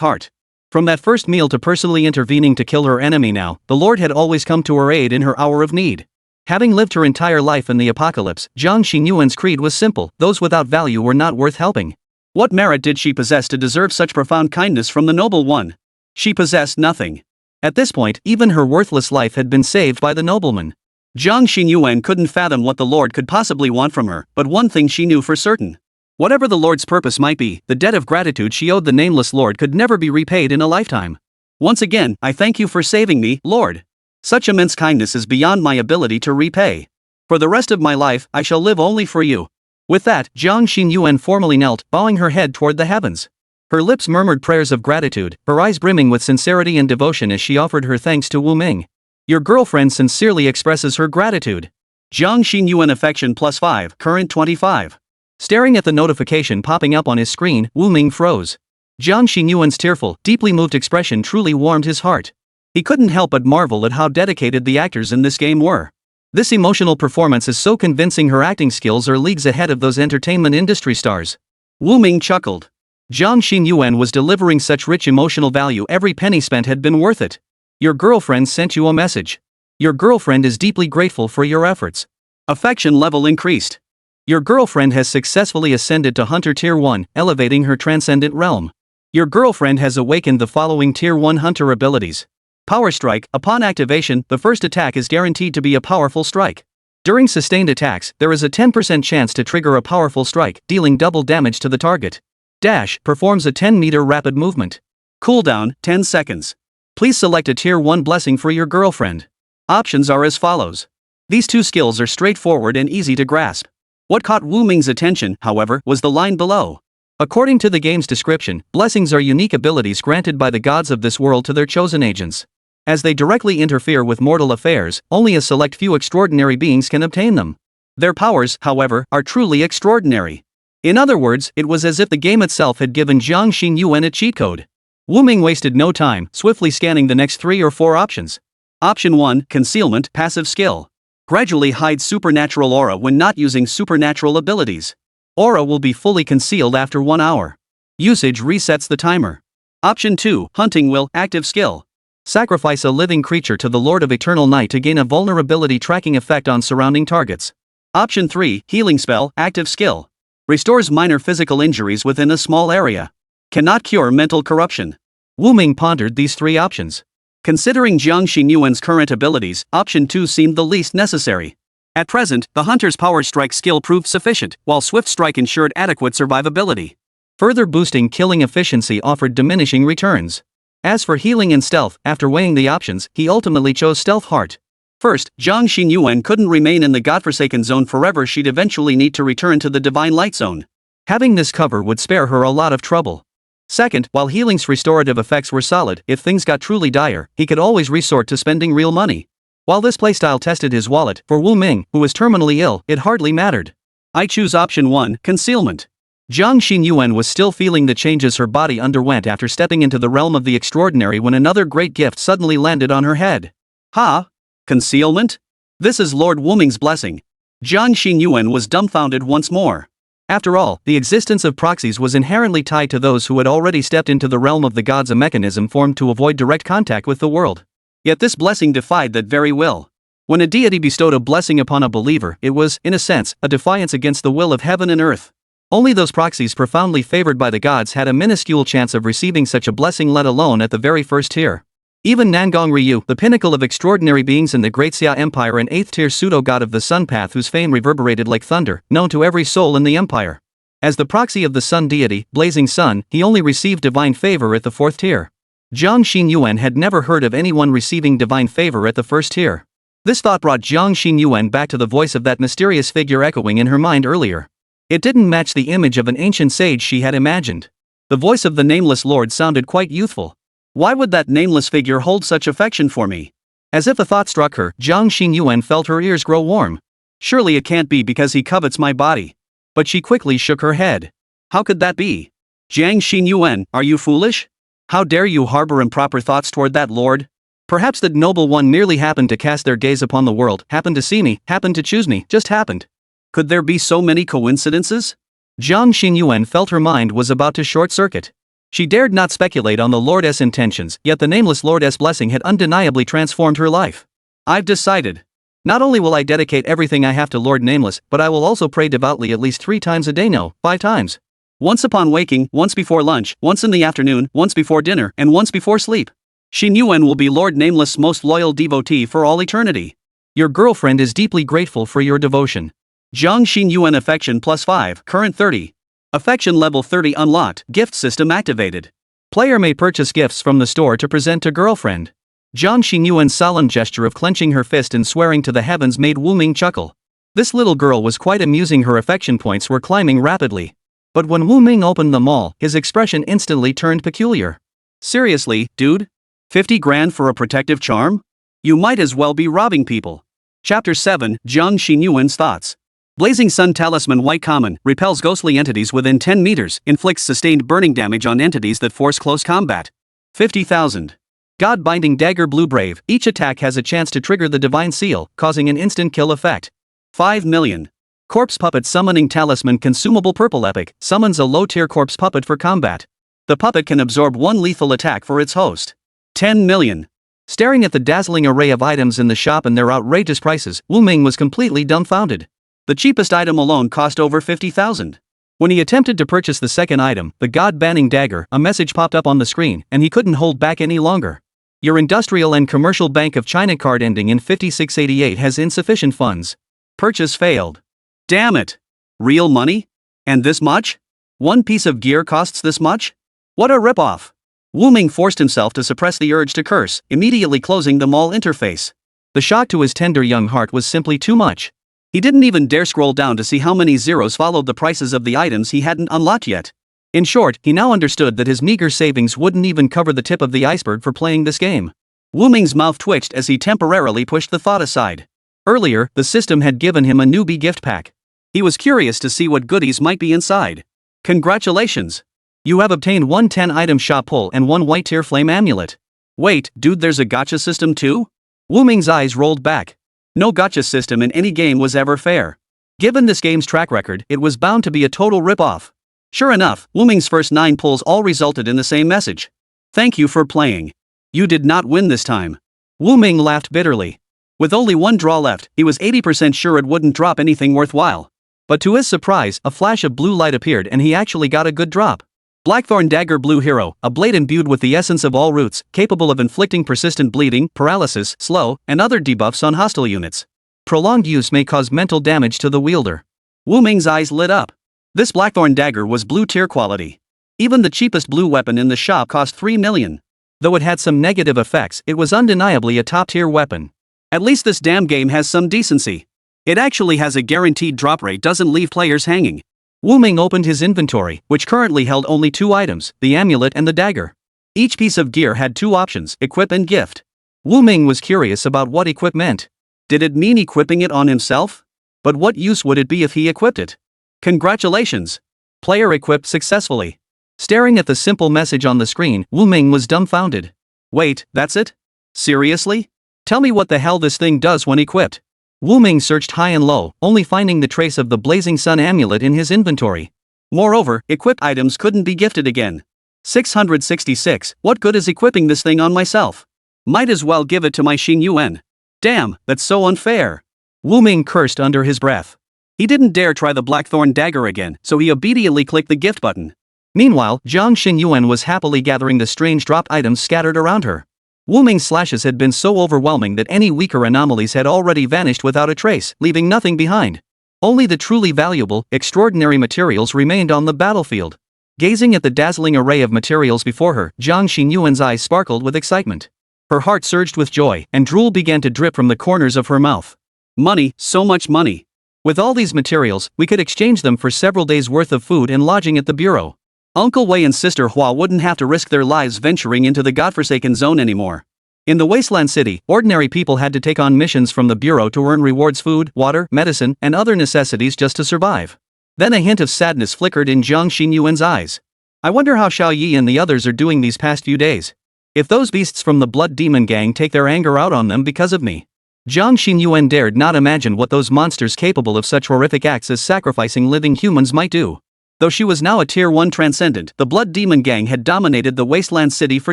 heart. From that first meal to personally intervening to kill her enemy now, the Lord had always come to her aid in her hour of need. Having lived her entire life in the apocalypse, Jiang Xinyuan's creed was simple: those without value were not worth helping. What merit did she possess to deserve such profound kindness from the noble one? She possessed nothing. At this point, even her worthless life had been saved by the nobleman. Jiang Xinyuan couldn't fathom what the Lord could possibly want from her, but one thing she knew for certain. Whatever the Lord's purpose might be, the debt of gratitude she owed the nameless Lord could never be repaid in a lifetime. Once again, I thank you for saving me, Lord. Such immense kindness is beyond my ability to repay. For the rest of my life, I shall live only for you. With that, Jiang Xinyuan formally knelt, bowing her head toward the heavens. Her lips murmured prayers of gratitude, her eyes brimming with sincerity and devotion as she offered her thanks to Wu Ming. Your girlfriend sincerely expresses her gratitude. Jiang Xinyuan affection +5, current 25. Staring at the notification popping up on his screen, Wu Ming froze. Jiang Xinyuan's tearful, deeply moved expression truly warmed his heart. He couldn't help but marvel at how dedicated the actors in this game were. This emotional performance is so convincing. Her acting skills are leagues ahead of those entertainment industry stars. Wu Ming chuckled. Jiang Xinyuan was delivering such rich emotional value, every penny spent had been worth it. Your girlfriend sent you a message. Your girlfriend is deeply grateful for your efforts. Affection level increased. Your girlfriend has successfully ascended to Hunter Tier 1, elevating her transcendent realm. Your girlfriend has awakened the following Tier 1 Hunter abilities. Power Strike. Upon activation, the first attack is guaranteed to be a powerful strike. During sustained attacks, there is a 10% chance to trigger a powerful strike, dealing double damage to the target. Dash performs a 10-meter rapid movement. Cooldown, 10 seconds. Please select a Tier 1 blessing for your girlfriend. Options are as follows. These two skills are straightforward and easy to grasp. What caught Wu Ming's attention, however, was the line below. According to the game's description, blessings are unique abilities granted by the gods of this world to their chosen agents. As they directly interfere with mortal affairs, only a select few extraordinary beings can obtain them. Their powers, however, are truly extraordinary. In other words, it was as if the game itself had given Jiang Xinyuan a cheat code. Wu Ming wasted no time, swiftly scanning the next 3 or 4 options. Option 1, Concealment, passive skill. Gradually hide supernatural aura when not using supernatural abilities. Aura will be fully concealed after 1 hour. Usage resets the timer. Option 2, Hunting Will, active skill. Sacrifice a living creature to the Lord of Eternal Night to gain a vulnerability tracking effect on surrounding targets. Option 3, Healing Spell, active skill. Restores minor physical injuries within a small area. Cannot cure mental corruption. Wu Ming pondered these 3 options. Considering Jiang Xinyuan's current abilities, option 2 seemed the least necessary. At present, the hunter's Power Strike skill proved sufficient, while Swift Strike ensured adequate survivability. Further boosting killing efficiency offered diminishing returns. As for healing and stealth, after weighing the options, he ultimately chose Stealth Heart. First, Jiang Xinyuan couldn't remain in the godforsaken zone forever. She'd eventually need to return to the Divine Light Zone. Having this cover would spare her a lot of trouble. Second, while healing's restorative effects were solid, if things got truly dire, he could always resort to spending real money. While this playstyle tested his wallet, for Wu Ming, who was terminally ill, it hardly mattered. I choose option 1, Concealment. Jiang Xinyuan was still feeling the changes her body underwent after stepping into the realm of the extraordinary when another great gift suddenly landed on her head. Ha! Concealment? This is Lord Wu Ming's blessing. Jiang Xinyuan was dumbfounded once more. After all, the existence of proxies was inherently tied to those who had already stepped into the realm of the gods, a mechanism formed to avoid direct contact with the world. Yet this blessing defied that very will. When a deity bestowed a blessing upon a believer, it was, in a sense, a defiance against the will of heaven and earth. Only those proxies profoundly favored by the gods had a minuscule chance of receiving such a blessing, let alone at the very first tier. Even Nangong Ryu, the pinnacle of extraordinary beings in the Great Xia Empire, an 8th-tier pseudo-god of the sun path whose fame reverberated like thunder, known to every soul in the empire. As the proxy of the sun deity, Blazing Sun, he only received divine favor at the 4th tier. Jiang Xinyuan had never heard of anyone receiving divine favor at the 1st tier. This thought brought Jiang Xinyuan back to the voice of that mysterious figure echoing in her mind earlier. It didn't match the image of an ancient sage she had imagined. The voice of the nameless lord sounded quite youthful. Why would that nameless figure hold such affection for me? As if a thought struck her, Jiang Xingyuan felt her ears grow warm. Surely it can't be because he covets my body. But she quickly shook her head. How could that be? Jiang Xingyuan, are you foolish? How dare you harbor improper thoughts toward that lord? Perhaps the noble one merely happened to cast their gaze upon the world, happened to see me, happened to choose me, just happened. Could there be so many coincidences? Jiang Xingyuan felt her mind was about to short-circuit. She dared not speculate on the lordess' intentions, yet the nameless lordess' blessing had undeniably transformed her life. I've decided. Not only will I dedicate everything I have to Lord Nameless, but I will also pray devoutly at least 3 times a day, no, 5 times. Once upon waking, once before lunch, once in the afternoon, once before dinner, and once before sleep. Xingyuan will be Lord Nameless' most loyal devotee for all eternity. Your girlfriend is deeply grateful for your devotion. Jiang Xingyuan affection +5, current 30. Affection level 30 unlocked, gift system activated. Player may purchase gifts from the store to present to girlfriend. Jiang Xingyuan's solemn gesture of clenching her fist and swearing to the heavens made Wu Ming chuckle. This little girl was quite amusing, her affection points were climbing rapidly. But when Wu Ming opened them all, his expression instantly turned peculiar. Seriously, dude? 50 grand for a protective charm? You might as well be robbing people. Chapter 7, Jiang Xingyuan's thoughts. Blazing Sun Talisman White Common, repels ghostly entities within 10 meters, inflicts sustained burning damage on entities that force close combat. 50,000. God Binding Dagger Blue Brave, each attack has a chance to trigger the Divine Seal, causing an instant kill effect. 5 million. Corpse Puppet Summoning Talisman Consumable Purple Epic, summons a low-tier corpse puppet for combat. The puppet can absorb 1 lethal attack for its host. 10 million. Staring at the dazzling array of items in the shop and their outrageous prices, Wu Ming was completely dumbfounded. The cheapest item alone cost over 50,000. When he attempted to purchase the second item, the God-Banning Dagger, a message popped up on the screen, and he couldn't hold back any longer. Your Industrial and Commercial Bank of China card ending in 5688 has insufficient funds. Purchase failed. Damn it! Real money? And this much? 1 piece of gear costs this much? What a ripoff! Wu Ming forced himself to suppress the urge to curse, immediately closing the mall interface. The shock to his tender young heart was simply too much. He didn't even dare scroll down to see how many zeros followed the prices of the items he hadn't unlocked yet. In short, he now understood that his meager savings wouldn't even cover the tip of the iceberg for playing this game. Wu Ming's mouth twitched as he temporarily pushed the thought aside. Earlier, the system had given him a newbie gift pack. He was curious to see what goodies might be inside. Congratulations! You have obtained 1 10-item shop pull and 1 white tier flame amulet. Wait, dude, there's a gacha system too? Wu Ming's eyes rolled back. No gacha system in any game was ever fair. Given this game's track record, it was bound to be a total rip-off. Sure enough, Wu Ming's first 9 pulls all resulted in the same message. Thank you for playing. You did not win this time. Wu Ming laughed bitterly. With only 1 draw left, he was 80% sure it wouldn't drop anything worthwhile. But to his surprise, a flash of blue light appeared and he actually got a good drop. Blackthorn Dagger Blue Hero, a blade imbued with the essence of all roots, capable of inflicting persistent bleeding, paralysis, slow, and other debuffs on hostile units. Prolonged use may cause mental damage to the wielder. Wu Ming's eyes lit up. This Blackthorn Dagger was blue tier quality. Even the cheapest blue weapon in the shop cost 3 million. Though it had some negative effects, it was undeniably a top tier weapon. At least this damn game has some decency. It actually has a guaranteed drop rate, doesn't leave players hanging. Wu Ming opened his inventory, which currently held only 2 items, the amulet and the dagger. Each piece of gear had 2 options, equip and gift. Wu Ming was curious about what equip meant. Did it mean equipping it on himself? But what use would it be if he equipped it? Congratulations! Player equipped successfully. Staring at the simple message on the screen, Wu Ming was dumbfounded. Wait, that's it? Seriously? Tell me what the hell this thing does when equipped. Wu Ming searched high and low, only finding the trace of the Blazing Sun amulet in his inventory. Moreover, equipped items couldn't be gifted again. 666, what good is equipping this thing on myself? Might as well give it to my Xingyuan. Damn, that's so unfair. Wu Ming cursed under his breath. He didn't dare try the Blackthorn Dagger again, so he obediently clicked the gift button. Meanwhile, Jiang Xingyuan was happily gathering the strange dropped items scattered around her. Wu Ming's slashes had been so overwhelming that any weaker anomalies had already vanished without a trace, leaving nothing behind. Only the truly valuable, extraordinary materials remained on the battlefield. Gazing at the dazzling array of materials before her, Jiang Xingyuan's eyes sparkled with excitement. Her heart surged with joy, and drool began to drip from the corners of her mouth. Money, so much money. With all these materials, we could exchange them for several days' worth of food and lodging at the bureau. Uncle Wei and Sister Hua wouldn't have to risk their lives venturing into the godforsaken zone anymore. In the wasteland city, ordinary people had to take on missions from the bureau to earn rewards: food, water, medicine, and other necessities just to survive. Then a hint of sadness flickered in Jiang Xinyuan's eyes. I wonder how Xiao Yi and the others are doing these past few days. If those beasts from the Blood Demon Gang take their anger out on them because of me. Jiang Xinyuan dared not imagine what those monsters capable of such horrific acts as sacrificing living humans might do. Though she was now a Tier 1 transcendent, the Blood Demon Gang had dominated the wasteland city for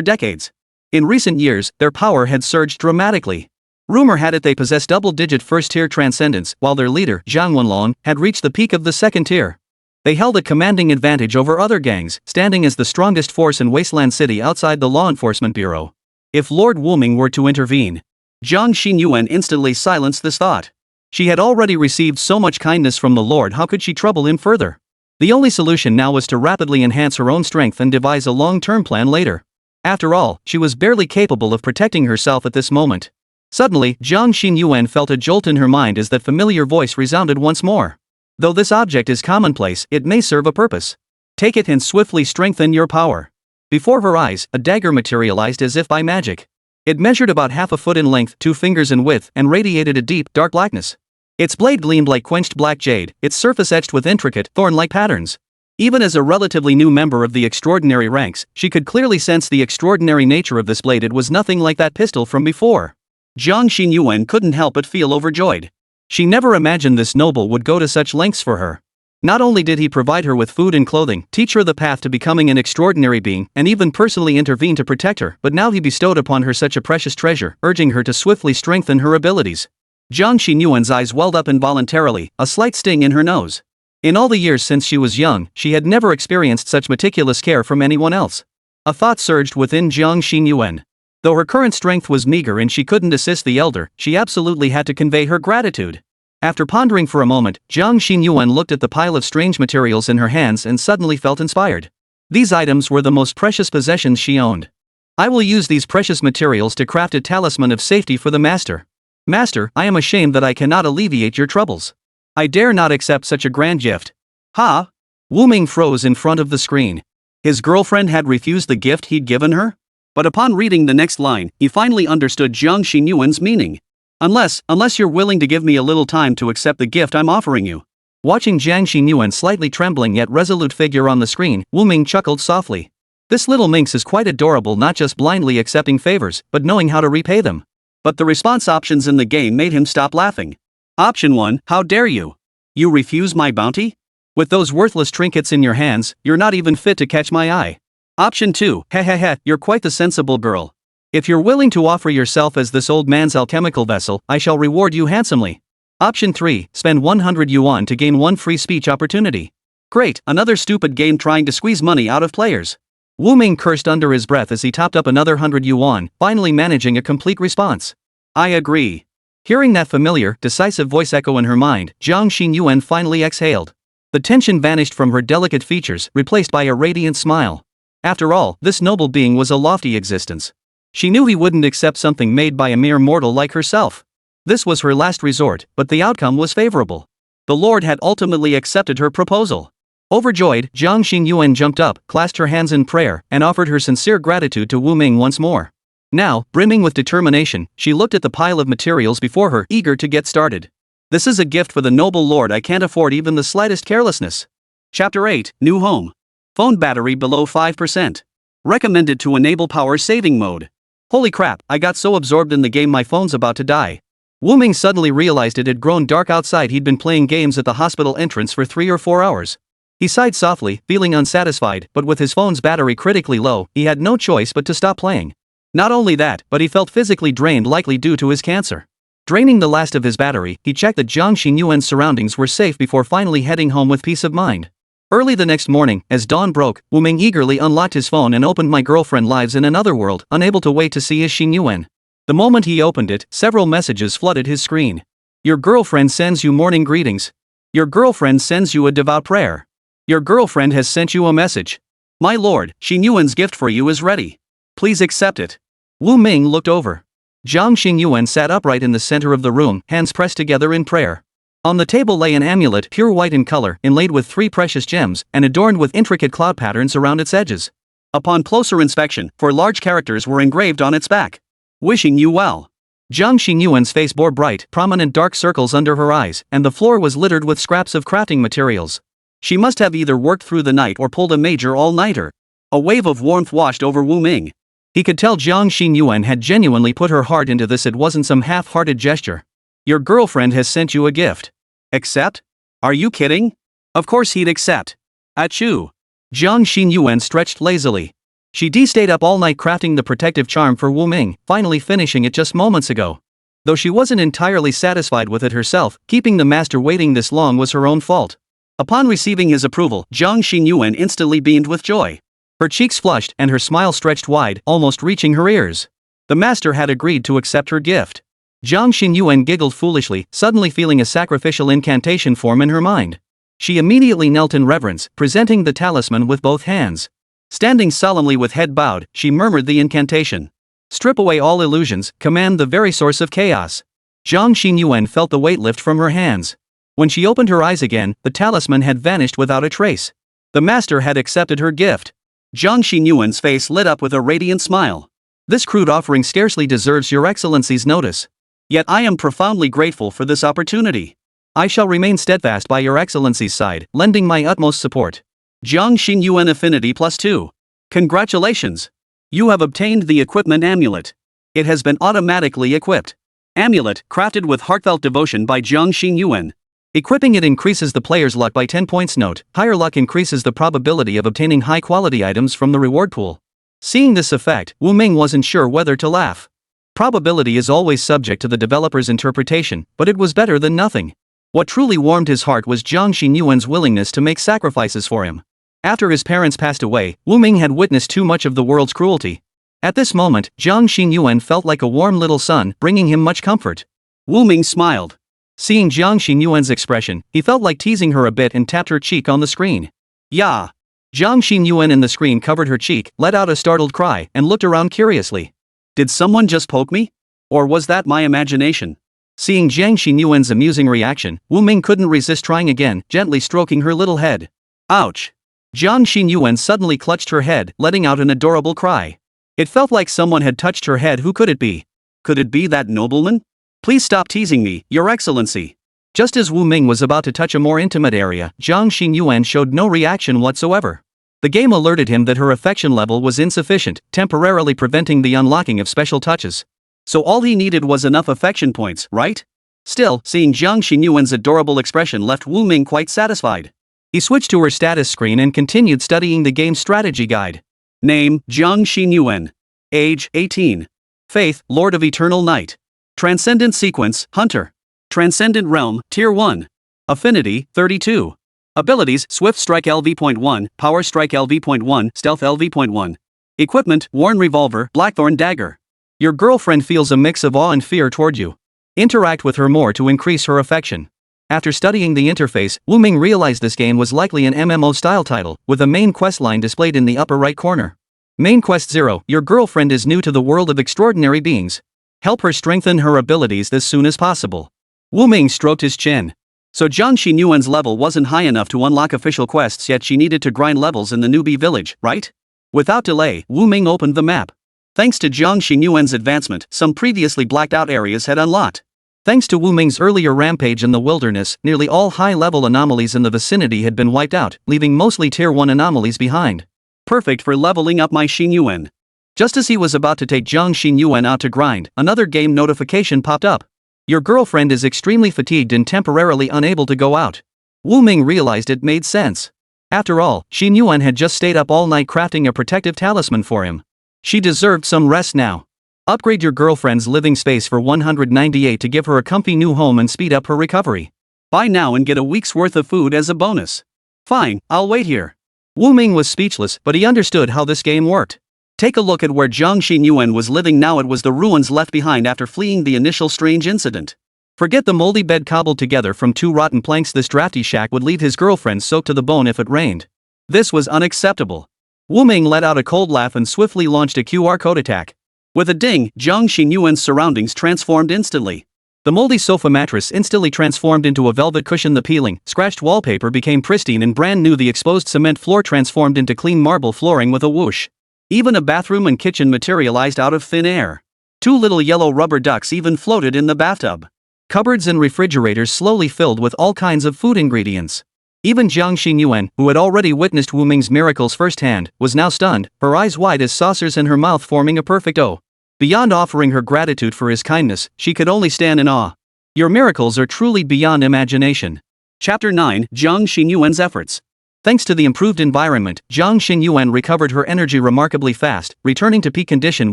decades. In recent years, their power had surged dramatically. Rumor had it they possessed double-digit first-tier transcendence, while their leader, Zhang Wenlong, had reached the peak of the second tier. They held a commanding advantage over other gangs, standing as the strongest force in Wasteland City outside the Law Enforcement Bureau. If Lord Wuming were to intervene, Jiang Xinyuan instantly silenced this thought. She had already received so much kindness from the Lord, how could she trouble him further? The only solution now was to rapidly enhance her own strength and devise a long-term plan later. After all, she was barely capable of protecting herself at this moment. Suddenly, Jiang Xinyuan felt a jolt in her mind as that familiar voice resounded once more. Though this object is commonplace, it may serve a purpose. Take it and swiftly strengthen your power. Before her eyes, a dagger materialized as if by magic. It measured about half a foot in length, 2 fingers in width, and radiated a deep, dark blackness. Its blade gleamed like quenched black jade, its surface etched with intricate, thorn-like patterns. Even as a relatively new member of the extraordinary ranks, she could clearly sense the extraordinary nature of this blade. It was nothing like that pistol from before. Jiang Xinyuan couldn't help but feel overjoyed. She never imagined this noble would go to such lengths for her. Not only did he provide her with food and clothing, teach her the path to becoming an extraordinary being, and even personally intervene to protect her, but now he bestowed upon her such a precious treasure, urging her to swiftly strengthen her abilities. Jiang Xinyuan's eyes welled up involuntarily, a slight sting in her nose. In all the years since she was young, she had never experienced such meticulous care from anyone else. A thought surged within Jiang Xinyuan. Though her current strength was meager and she couldn't assist the elder, she absolutely had to convey her gratitude. After pondering for a moment, Jiang Xinyuan looked at the pile of strange materials in her hands and suddenly felt inspired. These items were the most precious possessions she owned. I will use these precious materials to craft a talisman of safety for the master. Master, I am ashamed that I cannot alleviate your troubles. I dare not accept such a grand gift. Ha! Wuming froze in front of the screen. His girlfriend had refused the gift he'd given her? But upon reading the next line, he finally understood Jiang Xinyuan's meaning. Unless you're willing to give me a little time to accept the gift I'm offering you. Watching Jiang Xinyuan's slightly trembling yet resolute figure on the screen, Wuming chuckled softly. This little minx is quite adorable, not just blindly accepting favors, but knowing how to repay them. But the response options in the game made him stop laughing. Option 1, how dare you? You refuse my bounty? With those worthless trinkets in your hands, you're not even fit to catch my eye. Option 2, heh, you're quite the sensible girl. If you're willing to offer yourself as this old man's alchemical vessel, I shall reward you handsomely. Option 3, spend 100 yuan to gain 1 free speech opportunity. Great, another stupid game trying to squeeze money out of players. Wuming cursed under his breath as he topped up another 100 yuan, finally managing a complete response. I agree. Hearing that familiar, decisive voice echo in her mind, Jiang Xinyuan finally exhaled. The tension vanished from her delicate features, replaced by a radiant smile. After all, this noble being was a lofty existence. She knew he wouldn't accept something made by a mere mortal like herself. This was her last resort, but the outcome was favorable. The Lord had ultimately accepted her proposal. Overjoyed, Jiang Xinyuan jumped up, clasped her hands in prayer, and offered her sincere gratitude to Wuming once more. Now, brimming with determination, she looked at the pile of materials before her, eager to get started. This is a gift for the noble lord. I can't afford even the slightest carelessness. Chapter 8, New Home. Phone battery below 5%. Recommended to enable power saving mode. Holy crap, I got so absorbed in the game my phone's about to die. Wuming suddenly realized it had grown dark outside. He'd been playing games at the hospital entrance for 3 or 4 hours. He sighed softly, feeling unsatisfied, but with his phone's battery critically low, he had no choice but to stop playing. Not only that, but he felt physically drained, likely due to his cancer. Draining the last of his battery, he checked that Jiang Xinyuan's surroundings were safe before finally heading home with peace of mind. Early the next morning, as dawn broke, Wuming eagerly unlocked his phone and opened My Girlfriend Lives in Another World, unable to wait to see his Xinyuan. The moment he opened it, several messages flooded his screen. Your girlfriend sends you morning greetings. Your girlfriend sends you a devout prayer. Your girlfriend has sent you a message. My lord, Xinyuan's gift for you is ready. Please accept it. Wuming looked over. Jiang Xinyuan sat upright in the center of the room, hands pressed together in prayer. On the table lay an amulet, pure white in color, inlaid with 3 precious gems, and adorned with intricate cloud patterns around its edges. Upon closer inspection, 4 large characters were engraved on its back. Wishing you well. Jiang Xingyuan's face bore bright, prominent dark circles under her eyes, and the floor was littered with scraps of crafting materials. She must have either worked through the night or pulled a major all-nighter. A wave of warmth washed over Wu Ming. He could tell Jiang Xingyuan had genuinely put her heart into this, it wasn't some half-hearted gesture. Your girlfriend has sent you a gift. Accept? Are you kidding? Of course he'd accept. Achoo. Jiang Xingyuan stretched lazily. She stayed up all night crafting the protective charm for Wu Ming, finally finishing it just moments ago. Though she wasn't entirely satisfied with it herself, keeping the master waiting this long was her own fault. Upon receiving his approval, Jiang Xingyuan instantly beamed with joy. Her cheeks flushed and her smile stretched wide, almost reaching her ears. The master had agreed to accept her gift. Jiang Xingyuan giggled foolishly, suddenly feeling a sacrificial incantation form in her mind. She immediately knelt in reverence, presenting the talisman with both hands. Standing solemnly with head bowed, she murmured the incantation. Strip away all illusions, command the very source of chaos. Jiang Xingyuan felt the weight lift from her hands. When she opened her eyes again, the talisman had vanished without a trace. The master had accepted her gift. Jiang Xingyuan's face lit up with a radiant smile. This crude offering scarcely deserves your excellency's notice. Yet I am profoundly grateful for this opportunity. I shall remain steadfast by your excellency's side, lending my utmost support. Jiang Xingyuan Affinity +2. Congratulations! You have obtained the equipment amulet. It has been automatically equipped. Amulet, crafted with heartfelt devotion by Jiang Xingyuan. Equipping it increases the player's luck by 10 points. Note, higher luck increases the probability of obtaining high-quality items from the reward pool. Seeing this effect, Wu Ming wasn't sure whether to laugh. Probability is always subject to the developer's interpretation, but it was better than nothing. What truly warmed his heart was Jiang Xingyuan's willingness to make sacrifices for him. After his parents passed away, Wu Ming had witnessed too much of the world's cruelty. At this moment, Jiang Xingyuan felt like a warm little son, bringing him much comfort. Wu Ming smiled. Seeing Jiang Xingyuan's expression, he felt like teasing her a bit and tapped her cheek on the screen. Yeah. Jiang Xingyuan in the screen covered her cheek, let out a startled cry, and looked around curiously. Did someone just poke me? Or was that my imagination? Seeing Jiang Xingyuan's amusing reaction, Wu Ming couldn't resist trying again, gently stroking her little head. Ouch! Jiang Xingyuan suddenly clutched her head, letting out an adorable cry. It felt like someone had touched her head. Who could it be? Could it be that nobleman? Please stop teasing me, Your Excellency. Just as Wu Ming was about to touch a more intimate area, Jiang Xingyuan showed no reaction whatsoever. The game alerted him that her affection level was insufficient, temporarily preventing the unlocking of special touches. So all he needed was enough affection points, right? Still, seeing Jiang Xingyuan's adorable expression left Wu Ming quite satisfied. He switched to her status screen and continued studying the game's strategy guide. Name, Jiang Xingyuan. Age, 18. Faith, Lord of Eternal Night. Transcendent Sequence, Hunter. Transcendent Realm, Tier 1. Affinity, 32. Abilities, Swift Strike LV.1, Power Strike LV.1, Stealth LV.1. Equipment, Worn Revolver, Blackthorn Dagger. Your girlfriend feels a mix of awe and fear toward you. Interact with her more to increase her affection. After studying the interface, Wu Ming realized this game was likely an MMO-style title, with a main questline displayed in the upper right corner. Main Quest 0, your girlfriend is new to the world of extraordinary beings. Help her strengthen her abilities as soon as possible. Wu Ming stroked his chin. So Jiang Xingyuan's level wasn't high enough to unlock official quests, yet she needed to grind levels in the newbie village, right? Without delay, Wu Ming opened the map. Thanks to Jiang Xingyuan's advancement, some previously blacked out areas had unlocked. Thanks to Wu Ming's earlier rampage in the wilderness, nearly all high-level anomalies in the vicinity had been wiped out, leaving mostly Tier 1 anomalies behind. Perfect for leveling up my Xingyuan. Just as he was about to take Jiang Xingyuan out to grind, another game notification popped up. Your girlfriend is extremely fatigued and temporarily unable to go out. Wu Ming realized it made sense. After all, Xingyuan had just stayed up all night crafting a protective talisman for him. She deserved some rest now. Upgrade your girlfriend's living space for 198 to give her a comfy new home and speed up her recovery. Buy now and get a week's worth of food as a bonus. Fine, I'll wait here. Wu Ming was speechless, but he understood how this game worked. Take a look at where Jiang Xingyuan was living now. It was the ruins left behind after fleeing the initial strange incident. Forget the moldy bed cobbled together from 2 rotten planks. This drafty shack would leave his girlfriend soaked to the bone if it rained. This was unacceptable. Wu Ming let out a cold laugh and swiftly launched a QR code attack. With a ding, Jiang Xingyuan's surroundings transformed instantly. The moldy sofa mattress instantly transformed into a velvet cushion. The peeling, scratched wallpaper became pristine and brand new. The exposed cement floor transformed into clean marble flooring with a whoosh. Even a bathroom and kitchen materialized out of thin air. 2 little yellow rubber ducks even floated in the bathtub. Cupboards and refrigerators slowly filled with all kinds of food ingredients. Even Jiang Xinyuan, who had already witnessed Wu Ming's miracles firsthand, was now stunned, her eyes wide as saucers and her mouth forming a perfect O. Beyond offering her gratitude for his kindness, she could only stand in awe. Your miracles are truly beyond imagination. Chapter 9, Jiang Xinyuan's efforts. Thanks to the improved environment, Jiang Xinyuan recovered her energy remarkably fast, returning to peak condition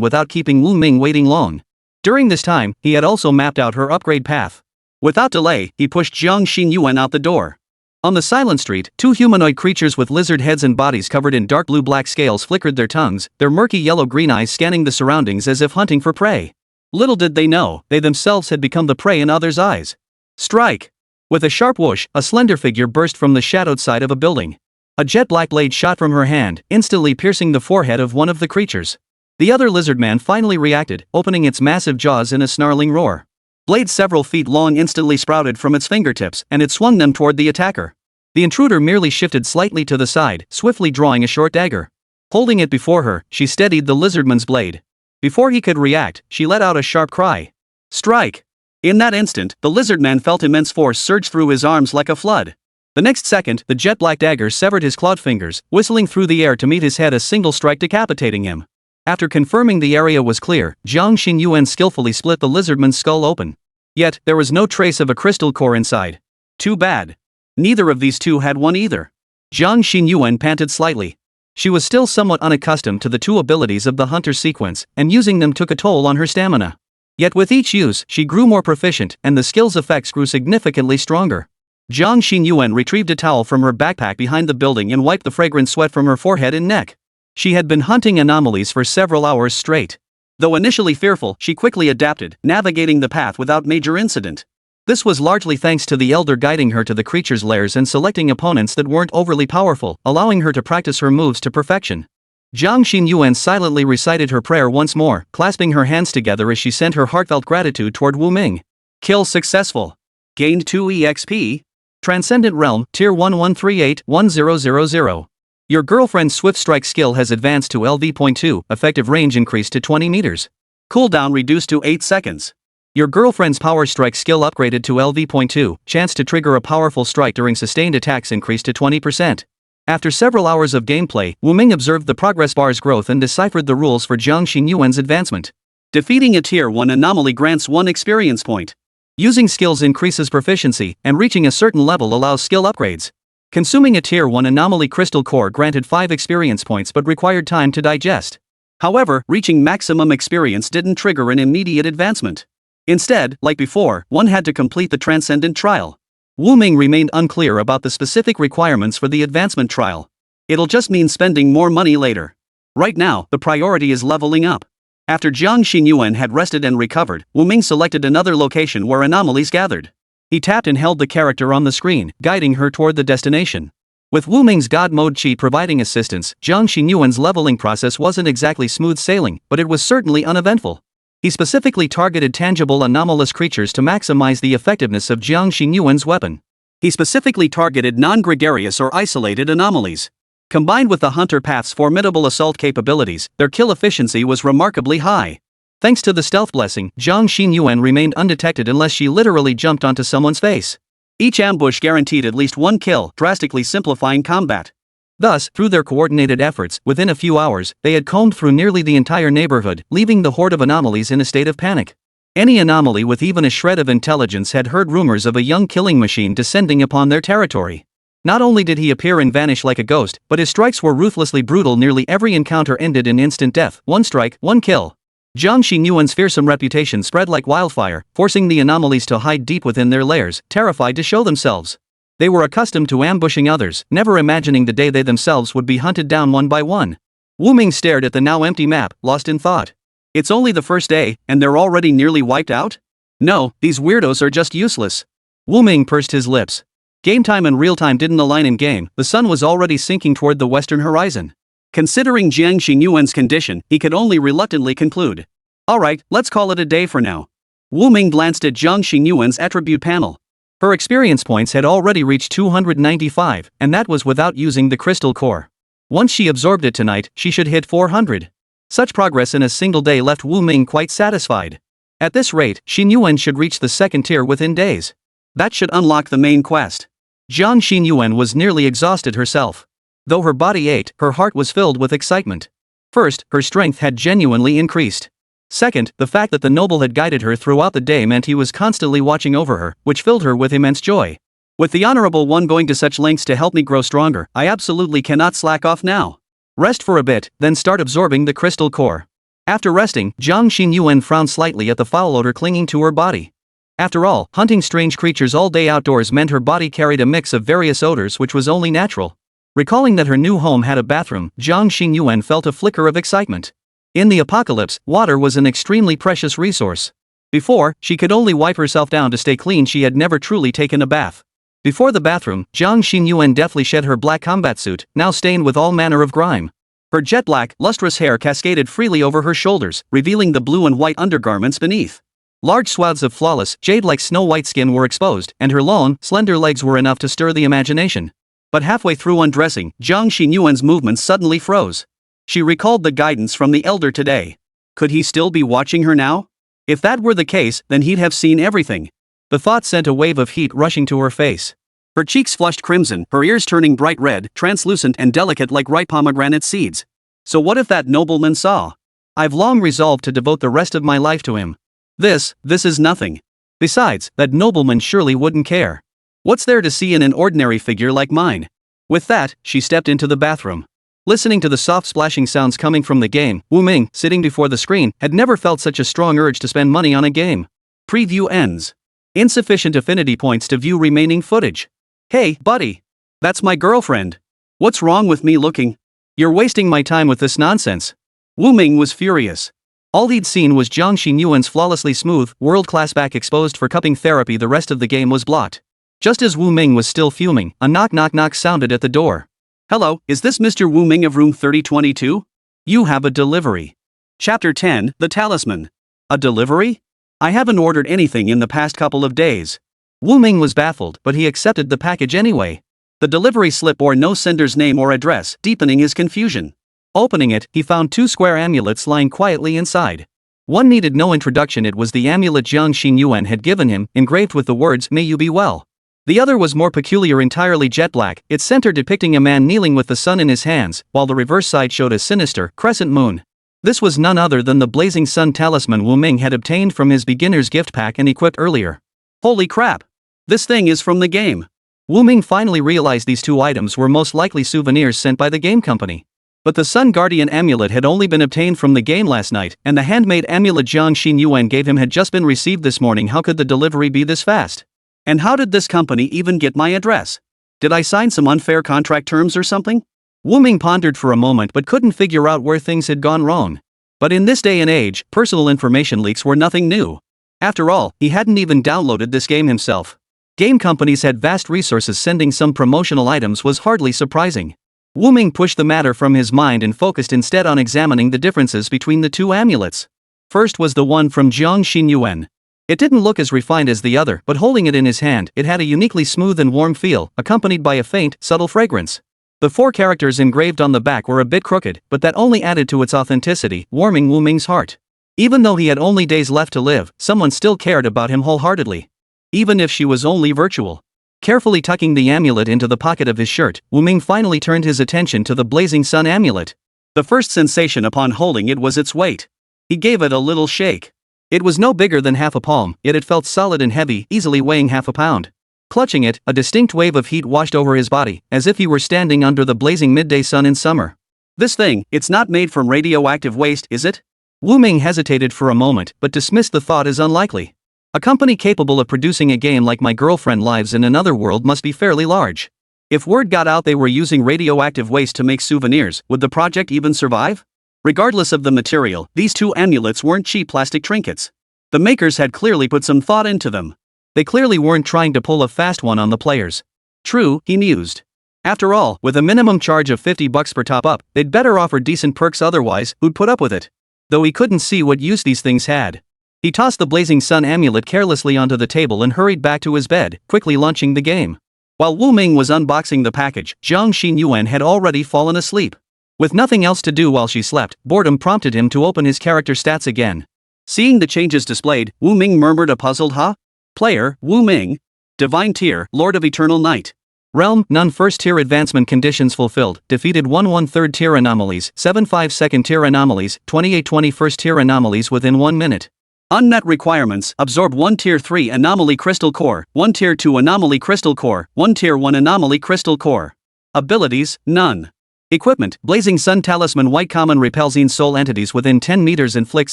without keeping Wu Ming waiting long. During this time, he had also mapped out her upgrade path. Without delay, he pushed Jiang Xinyuan out the door. On the silent street, 2 humanoid creatures with lizard heads and bodies covered in dark blue-black scales flickered their tongues, their murky yellow-green eyes scanning the surroundings as if hunting for prey. Little did they know, they themselves had become the prey in others' eyes. Strike! With a sharp whoosh, a slender figure burst from the shadowed side of a building. A jet-black blade shot from her hand, instantly piercing the forehead of one of the creatures. The other lizard man finally reacted, opening its massive jaws in a snarling roar. Blades several feet long instantly sprouted from its fingertips, and it swung them toward the attacker. The intruder merely shifted slightly to the side, swiftly drawing a short dagger. Holding it before her, she steadied the lizardman's blade. Before he could react, she let out a sharp cry. Strike! In that instant, the lizardman felt immense force surge through his arms like a flood. The next second, the jet-black dagger severed his clawed fingers, whistling through the air to meet his head, a single strike decapitating him. After confirming the area was clear, Jiang Xinyuan skillfully split the lizardman's skull open. Yet, there was no trace of a crystal core inside. Too bad. Neither of these two had one either. Jiang Xinyuan panted slightly. She was still somewhat unaccustomed to the 2 abilities of the hunter sequence, and using them took a toll on her stamina. Yet with each use, she grew more proficient, and the skill's effects grew significantly stronger. Jiang Xinyuan retrieved a towel from her backpack behind the building and wiped the fragrant sweat from her forehead and neck. She had been hunting anomalies for several hours straight. Though initially fearful, she quickly adapted, navigating the path without major incident. This was largely thanks to the elder guiding her to the creature's lairs and selecting opponents that weren't overly powerful, allowing her to practice her moves to perfection. Jiang Xinyuan silently recited her prayer once more, clasping her hands together as she sent her heartfelt gratitude toward Wu Ming. Kill successful. Gained 2 EXP. Transcendent Realm, Tier 1138-1000. Your girlfriend's Swift Strike skill has advanced to LV.2, effective range increased to 20 meters. Cooldown reduced to 8 seconds. Your girlfriend's Power Strike skill upgraded to LV.2, chance to trigger a powerful strike during sustained attacks increased to 20%. After several hours of gameplay, Wu Ming observed the progress bar's growth and deciphered the rules for Jiang Xinyuan's advancement. Defeating a Tier 1 anomaly grants 1 experience point. Using skills increases proficiency, and reaching a certain level allows skill upgrades. Consuming a Tier 1 anomaly crystal core granted 5 experience points but required time to digest. However, reaching maximum experience didn't trigger an immediate advancement. Instead, like before, one had to complete the Transcendent Trial. Wu Ming remained unclear about the specific requirements for the advancement trial. It'll just mean spending more money later. Right now, the priority is leveling up. After Jiang Xinyuan had rested and recovered, Wu Ming selected another location where anomalies gathered. He tapped and held the character on the screen, guiding her toward the destination. With Wu Ming's God Mode Chi providing assistance, Jiang Xinyuan's leveling process wasn't exactly smooth sailing, but it was certainly uneventful. He specifically targeted tangible anomalous creatures to maximize the effectiveness of Jiang Xinyuan's weapon. He specifically targeted non-gregarious or isolated anomalies. Combined with the Hunter Path's formidable assault capabilities, their kill efficiency was remarkably high. Thanks to the stealth blessing, Jiang Xinyuan remained undetected unless she literally jumped onto someone's face. Each ambush guaranteed at least 1 kill, drastically simplifying combat. Thus, through their coordinated efforts, within a few hours, they had combed through nearly the entire neighborhood, leaving the horde of anomalies in a state of panic. Any anomaly with even a shred of intelligence had heard rumors of a young killing machine descending upon their territory. Not only did he appear and vanish like a ghost, but his strikes were ruthlessly brutal. Nearly every encounter ended in instant death, 1 strike, 1 kill. Jiang Xinyuan's fearsome reputation spread like wildfire, forcing the anomalies to hide deep within their lairs, terrified to show themselves. They were accustomed to ambushing others, never imagining the day they themselves would be hunted down one by one. Wu Ming stared at the now empty map, lost in thought. It's only the first day, and they're already nearly wiped out? No, these weirdos are just useless. Wu Ming pursed his lips. Game time and real time didn't align in game, the sun was already sinking toward the western horizon. Considering Jiang Xinyuan's condition, he could only reluctantly conclude. Alright, let's call it a day for now. Wu Ming glanced at Jiang Xinyuan's attribute panel. Her experience points had already reached 295, and that was without using the crystal core. Once she absorbed it tonight, she should hit 400. Such progress in a single day left Wu Ming quite satisfied. At this rate, Xin Yuan should reach the second tier within days. That should unlock the main quest. Jiang Xin Yuan was nearly exhausted herself. Though her body ached, her heart was filled with excitement. First, her strength had genuinely increased. Second, the fact that the noble had guided her throughout the day meant he was constantly watching over her, which filled her with immense joy. With the Honorable One going to such lengths to help me grow stronger, I absolutely cannot slack off now. Rest for a bit, then start absorbing the crystal core. After resting, Jiang Xin Yuan frowned slightly at the foul odor clinging to her body. After all, hunting strange creatures all day outdoors meant her body carried a mix of various odors which was only natural. Recalling that her new home had a bathroom, Jiang Xin Yuan felt a flicker of excitement. In the apocalypse, water was an extremely precious resource. Before, she could only wipe herself down to stay clean. She had never truly taken a bath. Before the bathroom, Jiang Xin Yuan deftly shed her black combat suit, now stained with all manner of grime. Her jet black, lustrous hair cascaded freely over her shoulders, revealing the blue and white undergarments beneath. Large swaths of flawless, jade-like snow-white skin were exposed, and her long, slender legs were enough to stir the imagination. But halfway through undressing, Jiang Xin Yuan's movements suddenly froze. She recalled the guidance from the elder today. Could he still be watching her now? If that were the case, then he'd have seen everything. The thought sent a wave of heat rushing to her face. Her cheeks flushed crimson, her ears turning bright red, translucent and delicate like ripe pomegranate seeds. So what if that nobleman saw? I've long resolved to devote the rest of my life to him. This is nothing. Besides, that nobleman surely wouldn't care. What's there to see in an ordinary figure like mine? With that, she stepped into the bathroom. Listening to the soft splashing sounds coming from the game, Wu Ming, sitting before the screen, had never felt such a strong urge to spend money on a game. Preview ends. Insufficient affinity points to view remaining footage. Hey, buddy. That's my girlfriend. What's wrong with me looking? You're wasting my time with this nonsense. Wu Ming was furious. All he'd seen was Jiang Xin Yuan's flawlessly smooth, world-class back exposed for cupping therapy. The rest of the game was blocked. Just as Wu Ming was still fuming, a knock sounded at the door. Hello, is this Mr. Wu Ming of room 3022? You have a delivery. Chapter 10, The Talisman. A delivery? I haven't ordered anything in the past couple of days. Wu Ming was baffled, but he accepted the package anyway. The delivery slip bore no sender's name or address, deepening his confusion. Opening it, he found two square amulets lying quietly inside. One needed no introduction. It was the amulet Jiang Xin Yuan had given him, engraved with the words, "May you be well." The other was more peculiar, entirely jet black, its center depicting a man kneeling with the sun in his hands, while the reverse side showed a sinister, crescent moon. This was none other than the blazing sun talisman Wu Ming had obtained from his beginner's gift pack and equipped earlier. Holy crap! This thing is from the game. Wu Ming finally realized these two items were most likely souvenirs sent by the game company. But the Sun Guardian amulet had only been obtained from the game last night, and the handmade amulet Jiang Xin Yuan gave him had just been received this morning. How could the delivery be this fast? And how did this company even get my address? Did I sign some unfair contract terms or something? Wu Ming pondered for a moment but couldn't figure out where things had gone wrong. But in this day and age, personal information leaks were nothing new. After all, he hadn't even downloaded this game himself. Game companies had vast resources. Sending some promotional items was hardly surprising. Wu Ming pushed the matter from his mind and focused instead on examining the differences between the two amulets. First was the one from Jiang Xin Yuan. It didn't look as refined as the other, but holding it in his hand, it had a uniquely smooth and warm feel, accompanied by a faint, subtle fragrance. The 4 characters engraved on the back were a bit crooked, but that only added to its authenticity, warming Wu Ming's heart. Even though he had only days left to live, someone still cared about him wholeheartedly. Even if she was only virtual. Carefully tucking the amulet into the pocket of his shirt, Wu Ming finally turned his attention to the blazing sun amulet. The first sensation upon holding it was its weight. He gave it a little shake. It was no bigger than half a palm, yet it felt solid and heavy, easily weighing half a pound. Clutching it, a distinct wave of heat washed over his body, as if he were standing under the blazing midday sun in summer. This thing, it's not made from radioactive waste, is it? Wu Ming hesitated for a moment, but dismissed the thought as unlikely. A company capable of producing a game like My Girlfriend Lives in Another World must be fairly large. If word got out they were using radioactive waste to make souvenirs, would the project even survive? Regardless of the material, these 2 amulets weren't cheap plastic trinkets. The makers had clearly put some thought into them. They clearly weren't trying to pull a fast one on the players. True, he mused. After all, with a minimum charge of $50 per top-up, they'd better offer decent perks, otherwise, who'd put up with it? Though he couldn't see what use these things had. He tossed the blazing sun amulet carelessly onto the table and hurried back to his bed, quickly launching the game. While Wu Ming was unboxing the package, Jiang Xin Yuan had already fallen asleep. With nothing else to do while she slept, boredom prompted him to open his character stats again. Seeing the changes displayed, Wu Ming murmured a puzzled huh? Player, Wu Ming. Divine Tier, Lord of Eternal Night. Realm, none. First tier advancement conditions fulfilled, defeated 1 third tier anomalies, 7 second tier anomalies, 28 first tier anomalies within 1 minute. Unmet requirements, absorb 1 tier 3 anomaly crystal core, 1 tier 2 anomaly crystal core, 1 tier 1 anomaly crystal core. Abilities, none. Equipment, Blazing Sun Talisman. White common repels soul entities within 10 meters, inflicts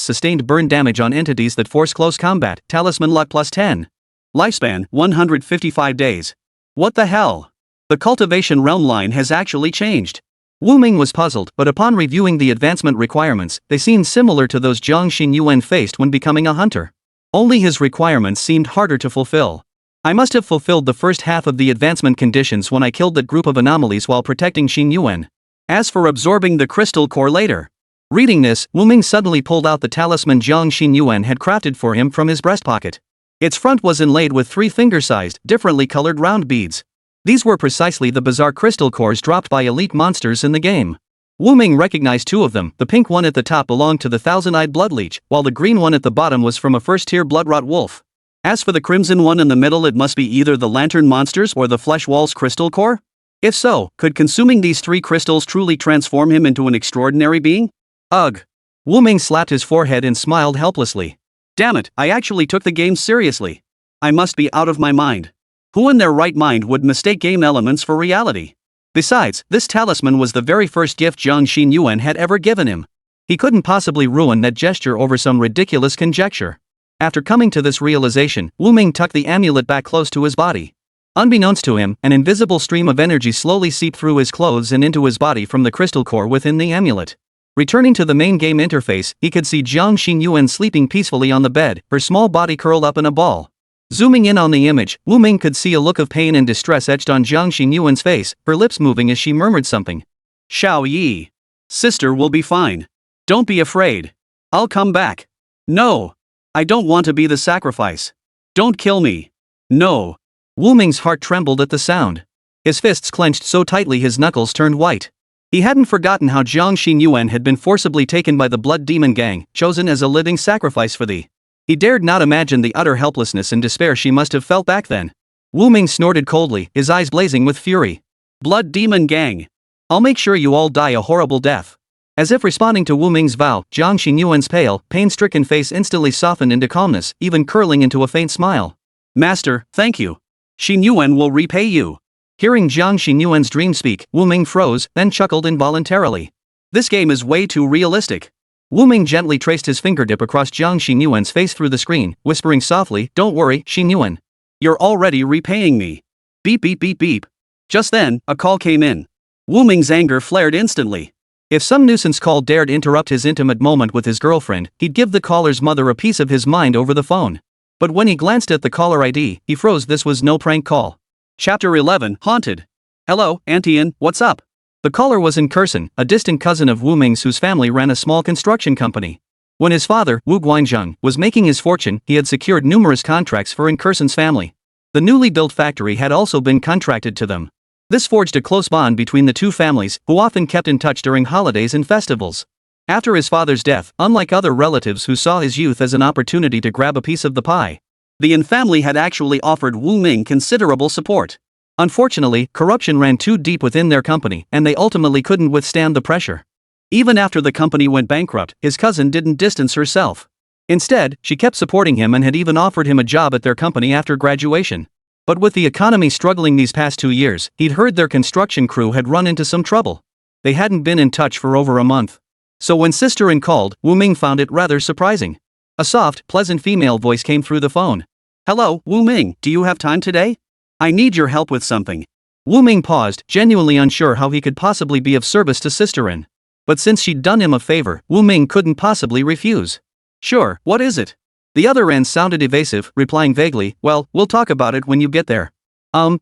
sustained burn damage on entities that force close combat, Talisman luck plus 10. Lifespan, 155 days. What the hell? The cultivation realm line has actually changed. Wu Ming was puzzled, but upon reviewing the advancement requirements, they seemed similar to those Jiang Xinyuan faced when becoming a hunter. Only his requirements seemed harder to fulfill. I must have fulfilled the first half of the advancement conditions when I killed that group of anomalies while protecting Xinyuan. As for absorbing the crystal core later. Reading this, Wu Ming suddenly pulled out the talisman Jiang Xinyuan had crafted for him from his breast pocket. Its front was inlaid with 3 finger-sized, differently colored round beads. These were precisely the bizarre crystal cores dropped by elite monsters in the game. Wu Ming recognized 2 of them. The pink one at the top belonged to the thousand-eyed bloodleech, while the green one at the bottom was from a first-tier bloodrot wolf. As for the crimson one in the middle, it must be either the lantern monsters or the flesh walls crystal core? If so, could consuming these 3 crystals truly transform him into an extraordinary being? Ugh. Wu Ming slapped his forehead and smiled helplessly. Damn it, I actually took the game seriously. I must be out of my mind. Who in their right mind would mistake game elements for reality? Besides, this talisman was the very first gift Jiang Xinyuan had ever given him. He couldn't possibly ruin that gesture over some ridiculous conjecture. After coming to this realization, Wu Ming tucked the amulet back close to his body. Unbeknownst to him, an invisible stream of energy slowly seeped through his clothes and into his body from the crystal core within the amulet. Returning to the main game interface, he could see Jiang Xinyuan sleeping peacefully on the bed, her small body curled up in a ball. Zooming in on the image, Wu Ming could see a look of pain and distress etched on Jiang Xinyuan's face, her lips moving as she murmured something. Xiao Yi. Sister will be fine. Don't be afraid. I'll come back. No. I don't want to be the sacrifice. Don't kill me. No. Wu Ming's heart trembled at the sound. His fists clenched so tightly his knuckles turned white. He hadn't forgotten how Jiang Xinyuan had been forcibly taken by the Blood Demon Gang, chosen as a living sacrifice for thee. He dared not imagine the utter helplessness and despair she must have felt back then. Wu Ming snorted coldly, his eyes blazing with fury. Blood Demon Gang. I'll make sure you all die a horrible death. As if responding to Wu Ming's vow, Jiang Xinyuan's pale, pain-stricken face instantly softened into calmness, even curling into a faint smile. Master, thank you. Xinyuan will repay you. Hearing Jiang Xinyuan's dream speak, Wu Ming froze, then chuckled involuntarily. This game is way too realistic. Wu Ming gently traced his fingertip across Jiang Xinyuan's face through the screen, whispering softly, Don't worry, Xinyuan. You're already repaying me. Beep beep beep beep. Just then, a call came in. Wu Ming's anger flared instantly. If some nuisance call dared interrupt his intimate moment with his girlfriend, he'd give the caller's mother a piece of his mind over the phone. But when he glanced at the caller ID, he froze. This was no prank call. Chapter 11, Haunted. Hello, Auntie Ann, what's up? The caller was Incurson, a distant cousin of Wu Ming's whose family ran a small construction company. When his father, Wu Guanzheng, was making his fortune, he had secured numerous contracts for Incurson's family. The newly built factory had also been contracted to them. This forged a close bond between the two families, who often kept in touch during holidays and festivals. After his father's death, unlike other relatives who saw his youth as an opportunity to grab a piece of the pie, the Yin family had actually offered Wu Ming considerable support. Unfortunately, corruption ran too deep within their company, and they ultimately couldn't withstand the pressure. Even after the company went bankrupt, his cousin didn't distance herself. Instead, she kept supporting him and had even offered him a job at their company after graduation. But with the economy struggling these past 2 years, he'd heard their construction crew had run into some trouble. They hadn't been in touch for over a month. So when Sister-in called, Wu Ming found it rather surprising. A soft, pleasant female voice came through the phone. Hello, Wu Ming, do you have time today? I need your help with something. Wu Ming paused, genuinely unsure how he could possibly be of service to Sister-in. But since she'd done him a favor, Wu Ming couldn't possibly refuse. Sure, what is it? The other end sounded evasive, replying vaguely, well, we'll talk about it when you get there.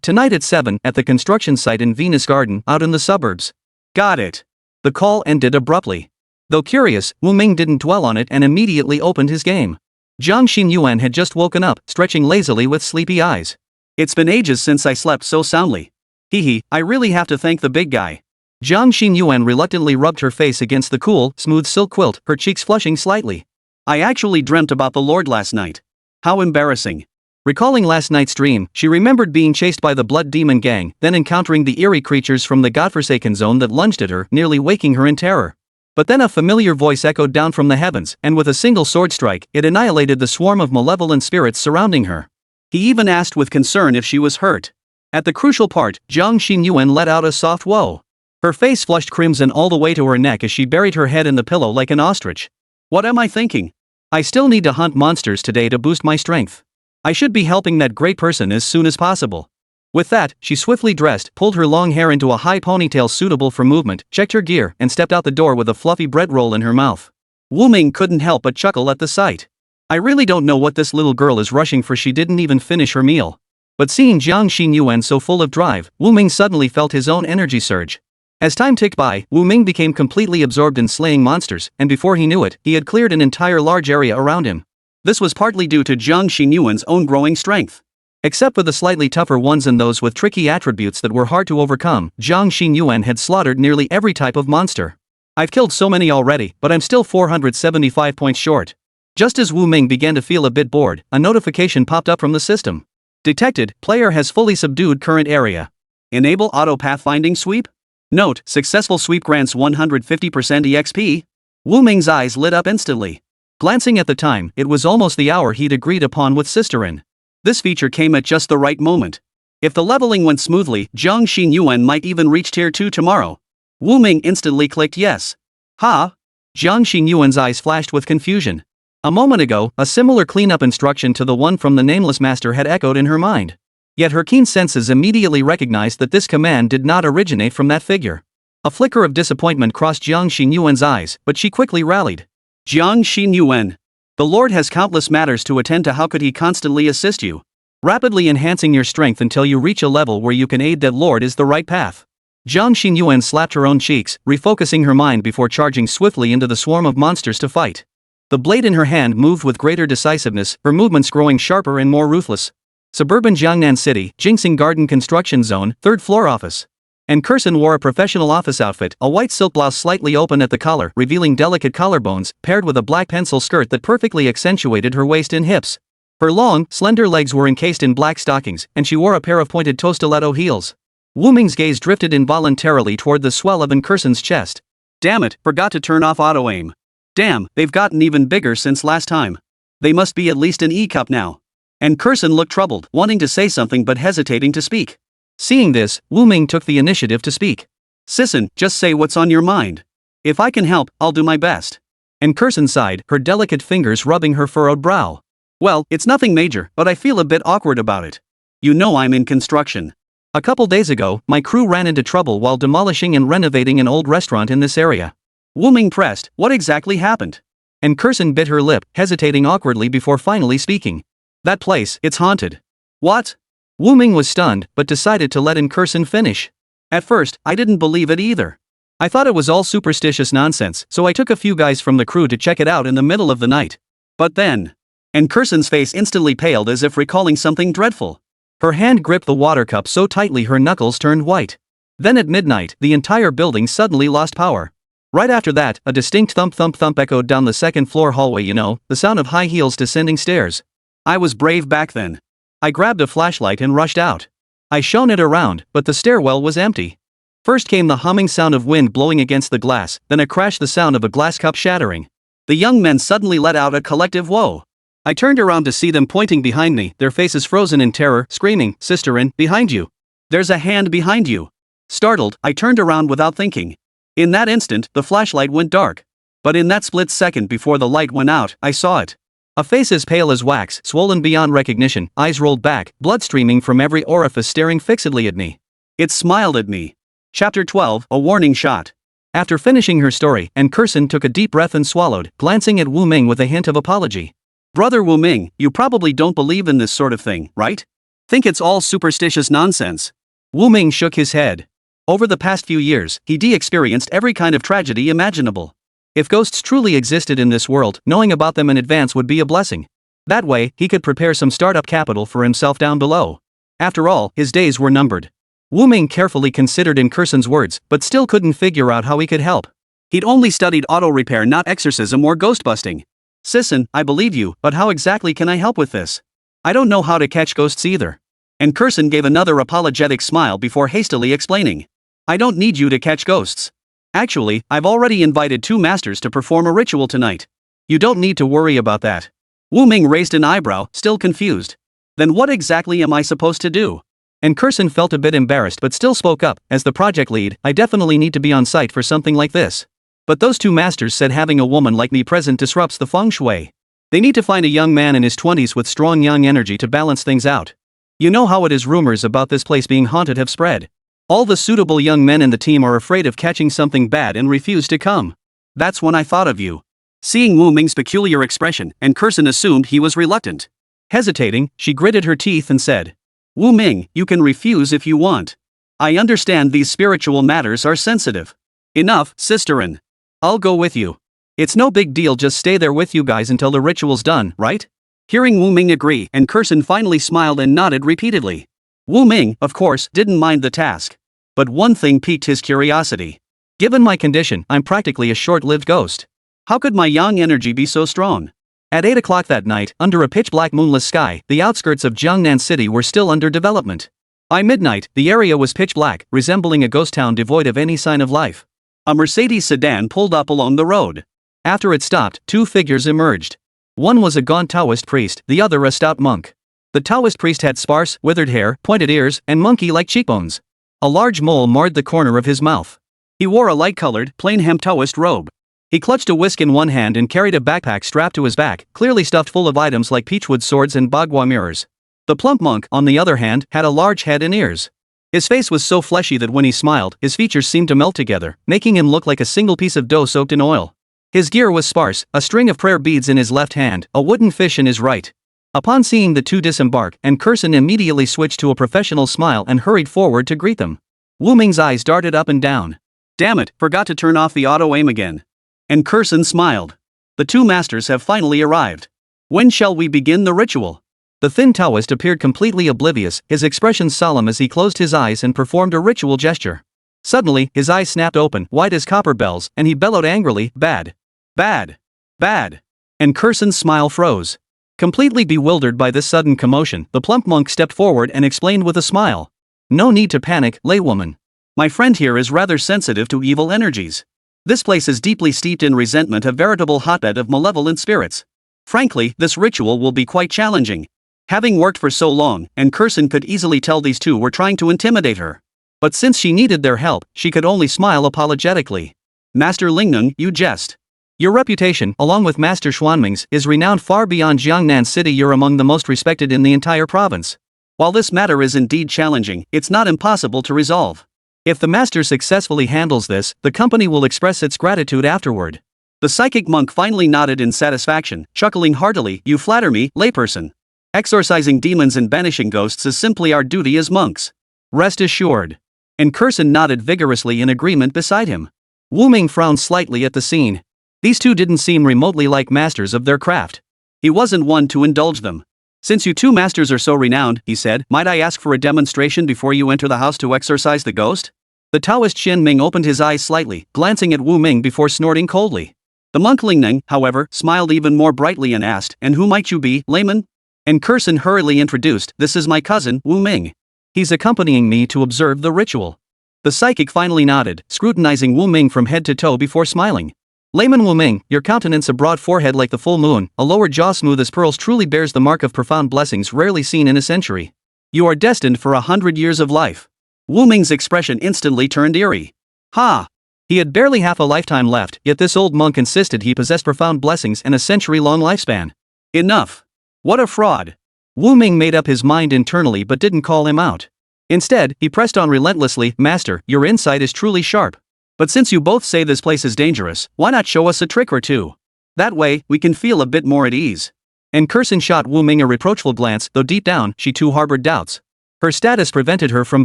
Tonight at 7, at the construction site in Venus Garden, out in the suburbs. Got it. The call ended abruptly. Though curious, Wu Ming didn't dwell on it and immediately opened his game. Jiang Xinyuan had just woken up, stretching lazily with sleepy eyes. It's been ages since I slept so soundly. Hee, I really have to thank the big guy. Jiang Xinyuan reluctantly rubbed her face against the cool, smooth silk quilt, her cheeks flushing slightly. I actually dreamt about the Lord last night. How embarrassing. Recalling last night's dream, she remembered being chased by the Blood Demon gang, then encountering the eerie creatures from the godforsaken zone that lunged at her, nearly waking her in terror. But then a familiar voice echoed down from the heavens, and with a single sword strike, it annihilated the swarm of malevolent spirits surrounding her. He even asked with concern if she was hurt. At the crucial part, Jiang Xinyuan let out a soft whoa. Her face flushed crimson all the way to her neck as she buried her head in the pillow like an ostrich. What am I thinking? I still need to hunt monsters today to boost my strength. I should be helping that great person as soon as possible. With that, she swiftly dressed, pulled her long hair into a high ponytail suitable for movement, checked her gear, and stepped out the door with a fluffy bread roll in her mouth. Wu Ming couldn't help but chuckle at the sight. I really don't know what this little girl is rushing for, she didn't even finish her meal. But seeing Jiang Xinyuan so full of drive, Wu Ming suddenly felt his own energy surge. As time ticked by, Wu Ming became completely absorbed in slaying monsters, and before he knew it, he had cleared an entire large area around him. This was partly due to Jiang Xinyuan's own growing strength. Except for the slightly tougher ones and those with tricky attributes that were hard to overcome, Jiang Xinyuan had slaughtered nearly every type of monster. I've killed so many already, but I'm still 475 points short. Just as Wu Ming began to feel a bit bored, a notification popped up from the system. Detected, player has fully subdued current area. Enable auto pathfinding sweep? Note, successful sweep grants 150% EXP. Wu Ming's eyes lit up instantly. Glancing at the time, it was almost the hour he'd agreed upon with Sisterin. This feature came at just the right moment. If the leveling went smoothly, Jiang Xinyuan might even reach tier 2 tomorrow. Wu Ming instantly clicked yes. Ha! Jiang Xinyuan's eyes flashed with confusion. A moment ago, a similar cleanup instruction to the one from the Nameless Master had echoed in her mind. Yet her keen senses immediately recognized that this command did not originate from that figure. A flicker of disappointment crossed Jiang Xinyuan's eyes, but she quickly rallied. Jiang Xinyuan. The Lord has countless matters to attend to. How could he constantly assist you? Rapidly enhancing your strength until you reach a level where you can aid that Lord is the right path. Jiang Xinyuan slapped her own cheeks, refocusing her mind before charging swiftly into the swarm of monsters to fight. The blade in her hand moved with greater decisiveness, her movements growing sharper and more ruthless. Suburban Jiangnan City, Jinxing Garden Construction Zone, 3rd floor office. And Curson wore a professional office outfit, a white silk blouse slightly open at the collar, revealing delicate collarbones, paired with a black pencil skirt that perfectly accentuated her waist and hips. Her long, slender legs were encased in black stockings, and she wore a pair of pointed toe stiletto heels. Wu Ming's gaze drifted involuntarily toward the swell of Curson's chest. Damn it, forgot to turn off auto-aim. Damn, they've gotten even bigger since last time. They must be at least an E-cup now. And Curson looked troubled, wanting to say something but hesitating to speak. Seeing this, Wu Ming took the initiative to speak. Sisson, just say what's on your mind. If I can help, I'll do my best. And Curson sighed, her delicate fingers rubbing her furrowed brow. Well, it's nothing major, but I feel a bit awkward about it. You know I'm in construction. A couple days ago, my crew ran into trouble while demolishing and renovating an old restaurant in this area. Wu Ming pressed, what exactly happened? And Curson bit her lip, hesitating awkwardly before finally speaking. That place, it's haunted. What? Wu Ming was stunned, but decided to let Curson finish. At first, I didn't believe it either. I thought it was all superstitious nonsense, so I took a few guys from the crew to check it out in the middle of the night. But then... And Curson's face instantly paled as if recalling something dreadful. Her hand gripped the water cup so tightly her knuckles turned white. Then at midnight, the entire building suddenly lost power. Right after that, a distinct thump echoed down the second-floor hallway, the sound of high heels descending stairs. I was brave back then. I grabbed a flashlight and rushed out. I shone it around, but the stairwell was empty. First came the humming sound of wind blowing against the glass, then a crash, the sound of a glass cup shattering. The young men suddenly let out a collective whoa. I turned around to see them pointing behind me, their faces frozen in terror, screaming, Sisterin, behind you. There's a hand behind you. Startled, I turned around without thinking. In that instant, the flashlight went dark. But in that split second before the light went out, I saw it. A face as pale as wax, swollen beyond recognition, eyes rolled back, blood streaming from every orifice, staring fixedly at me. It smiled at me. Chapter 12, A Warning Shot. After finishing her story, Curson took a deep breath and swallowed, glancing at Wu Ming with a hint of apology. Brother Wu Ming, you probably don't believe in this sort of thing, right? Think it's all superstitious nonsense. Wu Ming shook his head. Over the past few years, he experienced every kind of tragedy imaginable. If ghosts truly existed in this world, knowing about them in advance would be a blessing. That way, he could prepare some startup capital for himself down below. After all, his days were numbered. Wu Ming carefully considered in Kerson's words, but still couldn't figure out how he could help. He'd only studied auto repair, not exorcism or ghost busting. Sisson, I believe you, but how exactly can I help with this? I don't know how to catch ghosts either. And Kerson gave another apologetic smile before hastily explaining. I don't need you to catch ghosts. Actually, I've already invited 2 masters to perform a ritual tonight. You don't need to worry about that. Wu Ming raised an eyebrow, still confused. Then what exactly am I supposed to do? And Kerson felt a bit embarrassed but still spoke up. As the project lead, I definitely need to be on site for something like this. But those 2 masters said having a woman like me present disrupts the feng shui. They need to find a young man in his 20s with strong young energy to balance things out. You know how it is, rumors about this place being haunted have spread. All the suitable young men in the team are afraid of catching something bad and refuse to come. That's when I thought of you. Seeing Wu Ming's peculiar expression, and Kerson assumed he was reluctant. Hesitating, she gritted her teeth and said, Wu Ming, you can refuse if you want. I understand these spiritual matters are sensitive. Enough, sisterin. I'll go with you. It's no big deal, just stay there with you guys until the ritual's done, right? Hearing Wu Ming agree, and Kerson finally smiled and nodded repeatedly. Wu Ming, of course, didn't mind the task. But one thing piqued his curiosity. Given my condition, I'm practically a short-lived ghost. How could my yang energy be so strong? At 8 o'clock that night, under a pitch-black moonless sky, the outskirts of Jiangnan City were still under development. By midnight, the area was pitch black, resembling a ghost town devoid of any sign of life. A Mercedes sedan pulled up along the road. After it stopped, 2 figures emerged. One was a gaunt Taoist priest, the other a stout monk. The Taoist priest had sparse, withered hair, pointed ears, and monkey-like cheekbones. A large mole marred the corner of his mouth. He wore a light-colored, plain-hemmed Taoist robe. He clutched a whisk in one hand and carried a backpack strapped to his back, clearly stuffed full of items like peachwood swords and bagua mirrors. The plump monk, on the other hand, had a large head and ears. His face was so fleshy that when he smiled, his features seemed to melt together, making him look like a single piece of dough soaked in oil. His gear was sparse, a string of prayer beads in his left hand, a wooden fish in his right. Upon seeing the 2 disembark, and Kerson immediately switched to a professional smile and hurried forward to greet them. Wu Ming's eyes darted up and down. Damn it, forgot to turn off the auto-aim again. And Kerson smiled. The 2 masters have finally arrived. When shall we begin the ritual? The thin Taoist appeared completely oblivious, his expression solemn as he closed his eyes and performed a ritual gesture. Suddenly, his eyes snapped open, white as copper bells, and he bellowed angrily, Bad. Bad. Bad. And Kerson's smile froze. Completely bewildered by this sudden commotion, the plump monk stepped forward and explained with a smile. No need to panic, laywoman. My friend here is rather sensitive to evil energies. This place is deeply steeped in resentment, a veritable hotbed of malevolent spirits. Frankly, this ritual will be quite challenging. Having worked for so long, and Kerson could easily tell these 2 were trying to intimidate her. But since she needed their help, she could only smile apologetically. Master Lingnung, you jest. Your reputation, along with Master Xuanming's, is renowned far beyond Jiangnan City. You're among the most respected in the entire province. While this matter is indeed challenging, it's not impossible to resolve. If the master successfully handles this, the company will express its gratitude afterward. The psychic monk finally nodded in satisfaction, chuckling heartily. You flatter me, layperson. Exorcising demons and banishing ghosts is simply our duty as monks. Rest assured. And Kerson nodded vigorously in agreement beside him. Wu Ming frowned slightly at the scene. These 2 didn't seem remotely like masters of their craft. He wasn't one to indulge them. Since you 2 masters are so renowned, he said, might I ask for a demonstration before you enter the house to exorcise the ghost? The Taoist Xin Ming opened his eyes slightly, glancing at Wu Ming before snorting coldly. The monk Lingneng, however, smiled even more brightly and asked, and who might you be, layman? And Kerson hurriedly introduced, this is my cousin, Wu Ming. He's accompanying me to observe the ritual. The psychic finally nodded, scrutinizing Wu Ming from head to toe before smiling. Layman Wu Ming, your countenance a broad forehead like the full moon, a lower jaw smooth as pearls truly bears the mark of profound blessings rarely seen in a century. You are destined for 100 years of life. Wu Ming's expression instantly turned eerie. Ha! He had barely half a lifetime left, yet this old monk insisted he possessed profound blessings and a century-long lifespan. Enough! What a fraud! Wu Ming made up his mind internally but didn't call him out. Instead, he pressed on relentlessly, Master, your insight is truly sharp. But since you both say this place is dangerous, why not show us a trick or 2? That way, we can feel a bit more at ease. And Kerson shot Wu Ming a reproachful glance, though deep down, she too harbored doubts. Her status prevented her from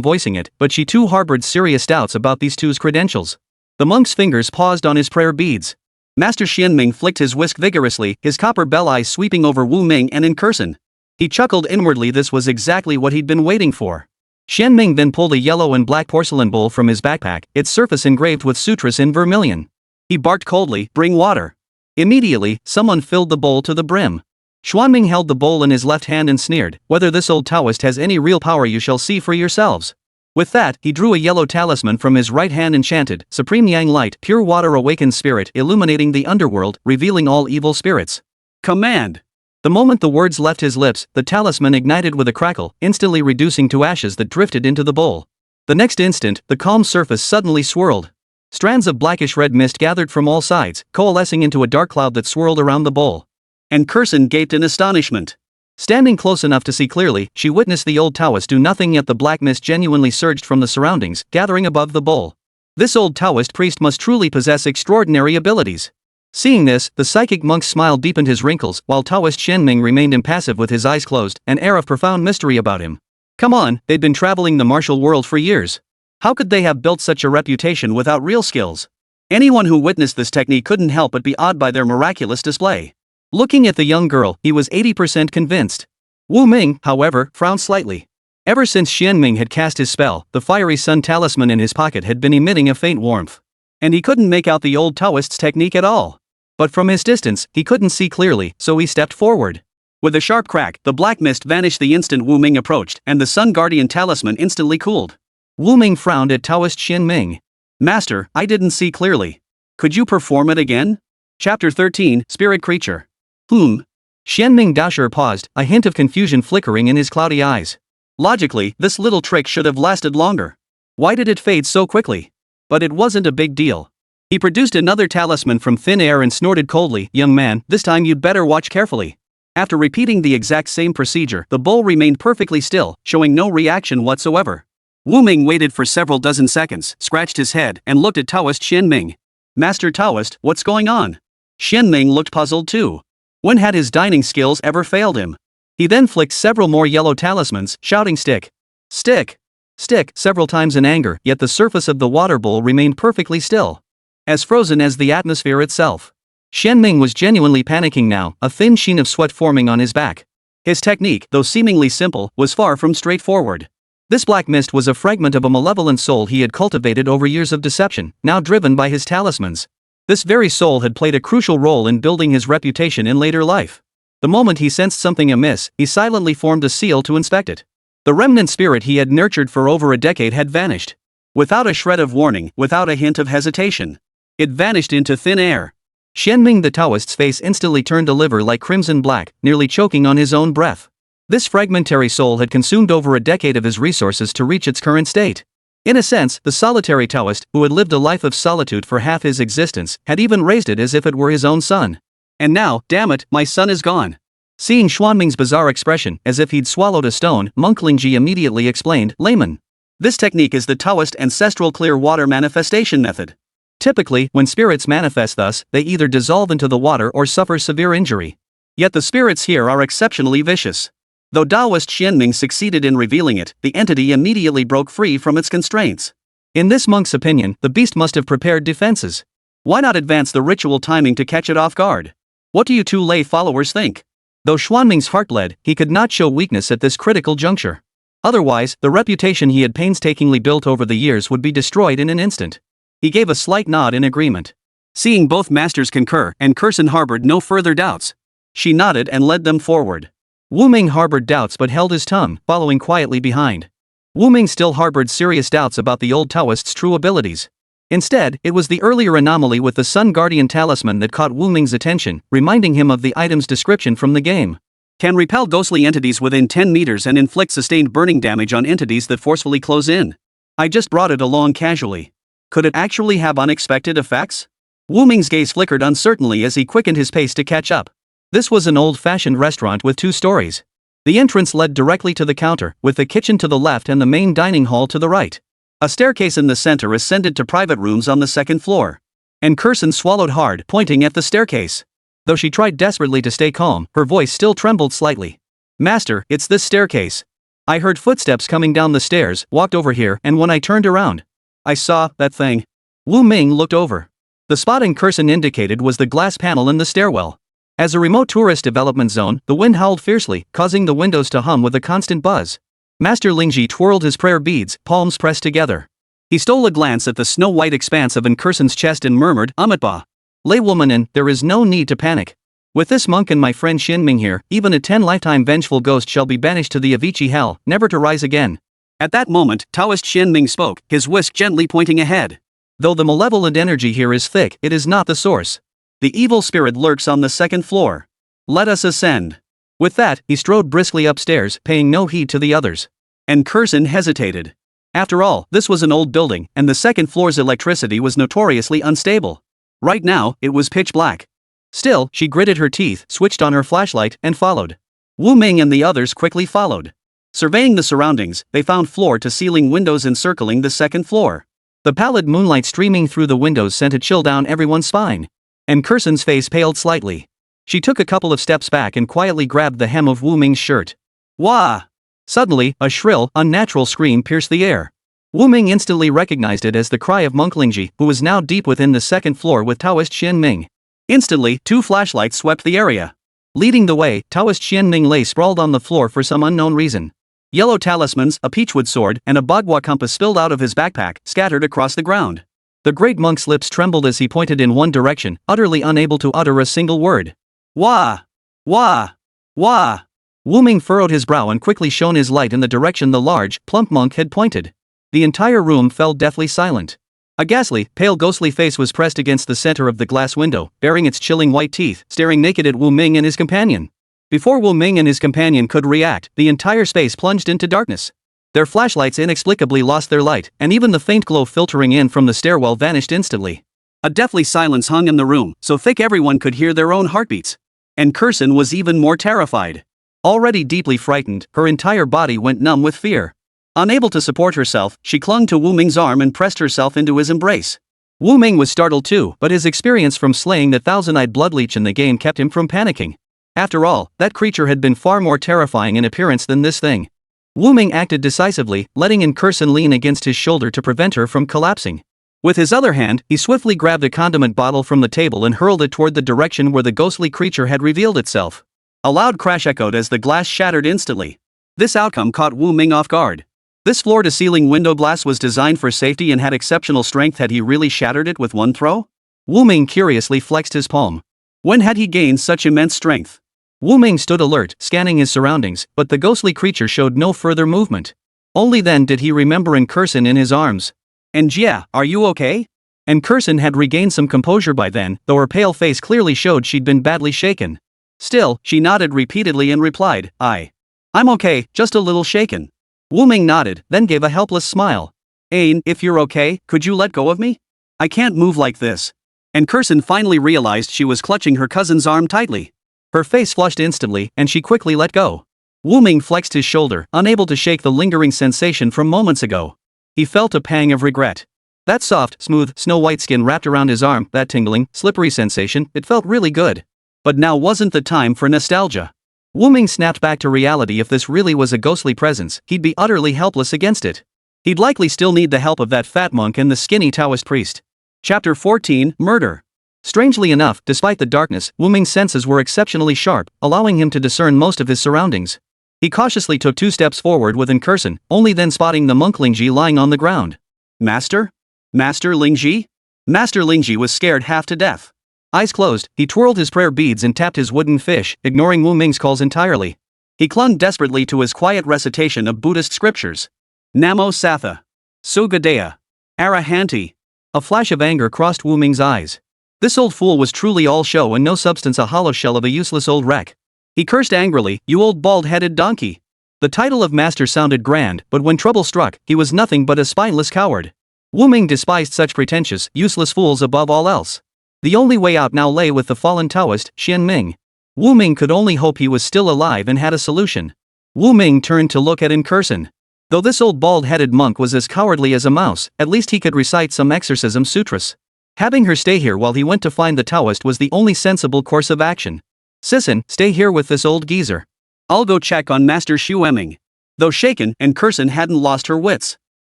voicing it, but she too harbored serious doubts about these 2's credentials. The monk's fingers paused on his prayer beads. Master Xianming flicked his whisk vigorously, his copper bell eyes sweeping over Wu Ming and in Kerson. He chuckled inwardly, this was exactly what he'd been waiting for. Xianming then pulled a yellow and black porcelain bowl from his backpack, its surface engraved with sutras in vermilion. He barked coldly, "Bring water." Immediately, someone filled the bowl to the brim. Xuanming held the bowl in his left hand and sneered, "Whether this old Taoist has any real power you shall see for yourselves." With that, he drew a yellow talisman from his right hand and chanted, "Supreme Yang Light, pure water awakened spirit, illuminating the underworld, revealing all evil spirits. Command!" The moment the words left his lips, the talisman ignited with a crackle, instantly reducing to ashes that drifted into the bowl. The next instant, the calm surface suddenly swirled. Strands of blackish-red mist gathered from all sides, coalescing into a dark cloud that swirled around the bowl. And Kurson gaped in astonishment. Standing close enough to see clearly, she witnessed the old Taoist do nothing, yet the black mist genuinely surged from the surroundings, gathering above the bowl. This old Taoist priest must truly possess extraordinary abilities. Seeing this, the psychic monk's smile deepened his wrinkles, while Taoist Xianming remained impassive with his eyes closed, an air of profound mystery about him. Come on, they'd been traveling the martial world for years. How could they have built such a reputation without real skills? Anyone who witnessed this technique couldn't help but be awed by their miraculous display. Looking at the young girl, he was 80% convinced. Wu Ming, however, frowned slightly. Ever since Xianming had cast his spell, the fiery sun talisman in his pocket had been emitting a faint warmth. And he couldn't make out the old Taoist's technique at all. But from his distance, he couldn't see clearly, so he stepped forward. With a sharp crack, the black mist vanished the instant Wu Ming approached, and the Sun Guardian talisman instantly cooled. Wu Ming frowned at Taoist Xianming. "Master, I didn't see clearly. Could you perform it again?" Chapter 13, Spirit Creature. Xianming Daosher paused, a hint of confusion flickering in his cloudy eyes. Logically, this little trick should have lasted longer. Why did it fade so quickly? But it wasn't a big deal. He produced another talisman from thin air and snorted coldly, "Young man, this time you'd better watch carefully." After repeating the exact same procedure, the bowl remained perfectly still, showing no reaction whatsoever. Wu Ming waited for several dozen seconds, scratched his head, and looked at Taoist Xianming. "Master Taoist, what's going on?" Xianming looked puzzled too. When had his dining skills ever failed him? He then flicked several more yellow talismans, shouting "Stick! Stick! Stick!" several times in anger, yet the surface of the water bowl remained perfectly still. As frozen as the atmosphere itself. Xianming was genuinely panicking now, a thin sheen of sweat forming on his back. His technique, though seemingly simple, was far from straightforward. This black mist was a fragment of a malevolent soul he had cultivated over years of deception, now driven by his talismans. This very soul had played a crucial role in building his reputation in later life. The moment he sensed something amiss, he silently formed a seal to inspect it. The remnant spirit he had nurtured for over a decade had vanished. Without a shred of warning, without a hint of hesitation. It vanished into thin air. Xianming the Taoist's face instantly turned a liver like crimson black, nearly choking on his own breath. This fragmentary soul had consumed over a decade of his resources to reach its current state. In a sense, the solitary Taoist, who had lived a life of solitude for half his existence, had even raised it as if it were his own son. And now, damn it, my son is gone. Seeing Xuanming's bizarre expression, as if he'd swallowed a stone, Monk Lingji immediately explained, "Layman. This technique is the Taoist ancestral clear water manifestation method. Typically, when spirits manifest thus, they either dissolve into the water or suffer severe injury. Yet the spirits here are exceptionally vicious. Though Taoist Xianming succeeded in revealing it, the entity immediately broke free from its constraints. In this monk's opinion, the beast must have prepared defenses. Why not advance the ritual timing to catch it off guard? What do you two lay followers think?" Though Xuanming's heart bled, he could not show weakness at this critical juncture. Otherwise, the reputation he had painstakingly built over the years would be destroyed in an instant. He gave a slight nod in agreement. Seeing both masters concur, and Kurson harbored no further doubts. She nodded and led them forward. Wu Ming harbored doubts but held his tongue, following quietly behind. Wu Ming still harbored serious doubts about the old Taoist's true abilities. Instead, it was the earlier anomaly with the Sun Guardian talisman that caught Wu Ming's attention, reminding him of the item's description from the game. Can repel ghostly entities within 10 meters and inflict sustained burning damage on entities that forcefully close in. I just brought it along casually. Could it actually have unexpected effects? Wu Ming's gaze flickered uncertainly as he quickened his pace to catch up. This was an old-fashioned restaurant with 2 stories. The entrance led directly to the counter, with the kitchen to the left and the main dining hall to the right. A staircase in the center ascended to private rooms on the 2nd floor. And Kurson swallowed hard, pointing at the staircase. Though she tried desperately to stay calm, her voice still trembled slightly. "Master, it's this staircase. I heard footsteps coming down the stairs, walked over here, and when I turned around, I saw that thing." Wu Ming looked over. The spot Kurson indicated was the glass panel in the stairwell. As a remote tourist development zone, the wind howled fiercely, causing the windows to hum with a constant buzz. Master Lingji twirled his prayer beads, palms pressed together. He stole a glance at the snow-white expanse of Inkursen's chest and murmured, Amitba. Lay womanin, there is no need to panic. With this monk and my friend Shinming here, even a 10-lifetime vengeful ghost shall be banished to the Avicii hell, never to rise again. At that moment, Taoist Shinming spoke, his whisk gently pointing ahead. Though the malevolent energy here is thick, it is not the source. The evil spirit lurks on the second floor. Let us ascend. With that, he strode briskly upstairs, paying no heed to the others. Inkursen hesitated. After all, this was an old building, and the second floor's electricity was notoriously unstable. Right now, it was pitch black. Still, she gritted her teeth, switched on her flashlight, and followed. Wu Ming and the others quickly followed. Surveying the surroundings, they found floor-to-ceiling windows encircling the second floor. The pallid moonlight streaming through the windows sent a chill down everyone's spine. Inkursen's face paled slightly. She took a couple of steps back and quietly grabbed the hem of Wu Ming's shirt. Wah! Suddenly, a shrill, unnatural scream pierced the air. Wu Ming instantly recognized it as the cry of Monk Lingji, who was now deep within the second floor with Taoist Xian Ming. Instantly, 2 flashlights swept the area. Leading the way, Taoist Xian Ming lay sprawled on the floor for some unknown reason. Yellow talismans, a peachwood sword, and a bagua compass spilled out of his backpack, scattered across the ground. The great monk's lips trembled as he pointed in one direction, utterly unable to utter a single word. Wah! Wah! Wah! Wu Ming furrowed his brow and quickly shone his light in the direction the large, plump monk had pointed. The entire room fell deathly silent. A ghastly, pale ghostly face was pressed against the center of the glass window, baring its chilling white teeth, staring naked at Wu Ming and his companion. Before Wu Ming and his companion could react, the entire space plunged into darkness. Their flashlights inexplicably lost their light, and even the faint glow filtering in from the stairwell vanished instantly. A deathly silence hung in the room, so thick everyone could hear their own heartbeats. Inkursen was even more terrified. Already deeply frightened, her entire body went numb with fear. Unable to support herself, she clung to Wu Ming's arm and pressed herself into his embrace. Wu Ming was startled too, but his experience from slaying the thousand-eyed bloodleech in the game kept him from panicking. After all, that creature had been far more terrifying in appearance than this thing. Wu Ming acted decisively, letting Inkursen lean against his shoulder to prevent her from collapsing. With his other hand, he swiftly grabbed a condiment bottle from the table and hurled it toward the direction where the ghostly creature had revealed itself. A loud crash echoed as the glass shattered instantly. This outcome caught Wu Ming off guard. This floor-to-ceiling window glass was designed for safety and had exceptional strength. Had he really shattered it with one throw? Wu Ming curiously flexed his palm. When had he gained such immense strength? Wu Ming stood alert, scanning his surroundings, but the ghostly creature showed no further movement. Only then did he remember Inkursen in his arms. Njia, are you okay? Inkursen had regained some composure by then, though her pale face clearly showed she'd been badly shaken. Still, she nodded repeatedly and replied, I'm okay, just a little shaken. Wu Ming nodded, then gave a helpless smile. Ain, if you're okay, could you let go of me? I can't move like this. Inkursen finally realized she was clutching her cousin's arm tightly. Her face flushed instantly, and she quickly let go. Wu Ming flexed his shoulder, unable to shake the lingering sensation from moments ago. He felt a pang of regret. That soft, smooth, snow-white skin wrapped around his arm, that tingling, slippery sensation, it felt really good. But now wasn't the time for nostalgia. Wu Ming snapped back to reality. If this really was a ghostly presence, he'd be utterly helpless against it. He'd likely still need the help of that fat monk and the skinny Taoist priest. Chapter 14, Murder. Strangely enough, despite the darkness, Wu Ming's senses were exceptionally sharp, allowing him to discern most of his surroundings. He cautiously took 2 steps forward with Inkursen, only then spotting the monk Lingji lying on the ground. Master? Master Lingji? Master Lingji was scared half to death. Eyes closed, he twirled his prayer beads and tapped his wooden fish, ignoring Wu Ming's calls entirely. He clung desperately to his quiet recitation of Buddhist scriptures. Namo Satha. Sugadea. Arahanti. A flash of anger crossed Wu Ming's eyes. This old fool was truly all show and no substance, a hollow shell of a useless old wreck. He cursed angrily, you old bald-headed donkey. The title of master sounded grand, but when trouble struck, he was nothing but a spineless coward. Wu Ming despised such pretentious, useless fools above all else. The only way out now lay with the fallen Taoist, Xian Ming. Wu Ming could only hope he was still alive and had a solution. Wu Ming turned to look at Inkursen. Though this old bald-headed monk was as cowardly as a mouse, at least he could recite some exorcism sutras. Having her stay here while he went to find the Taoist was the only sensible course of action. Sisson, stay here with this old geezer. I'll go check on Master Xueming. Though shaken, Inkursen hadn't lost her wits.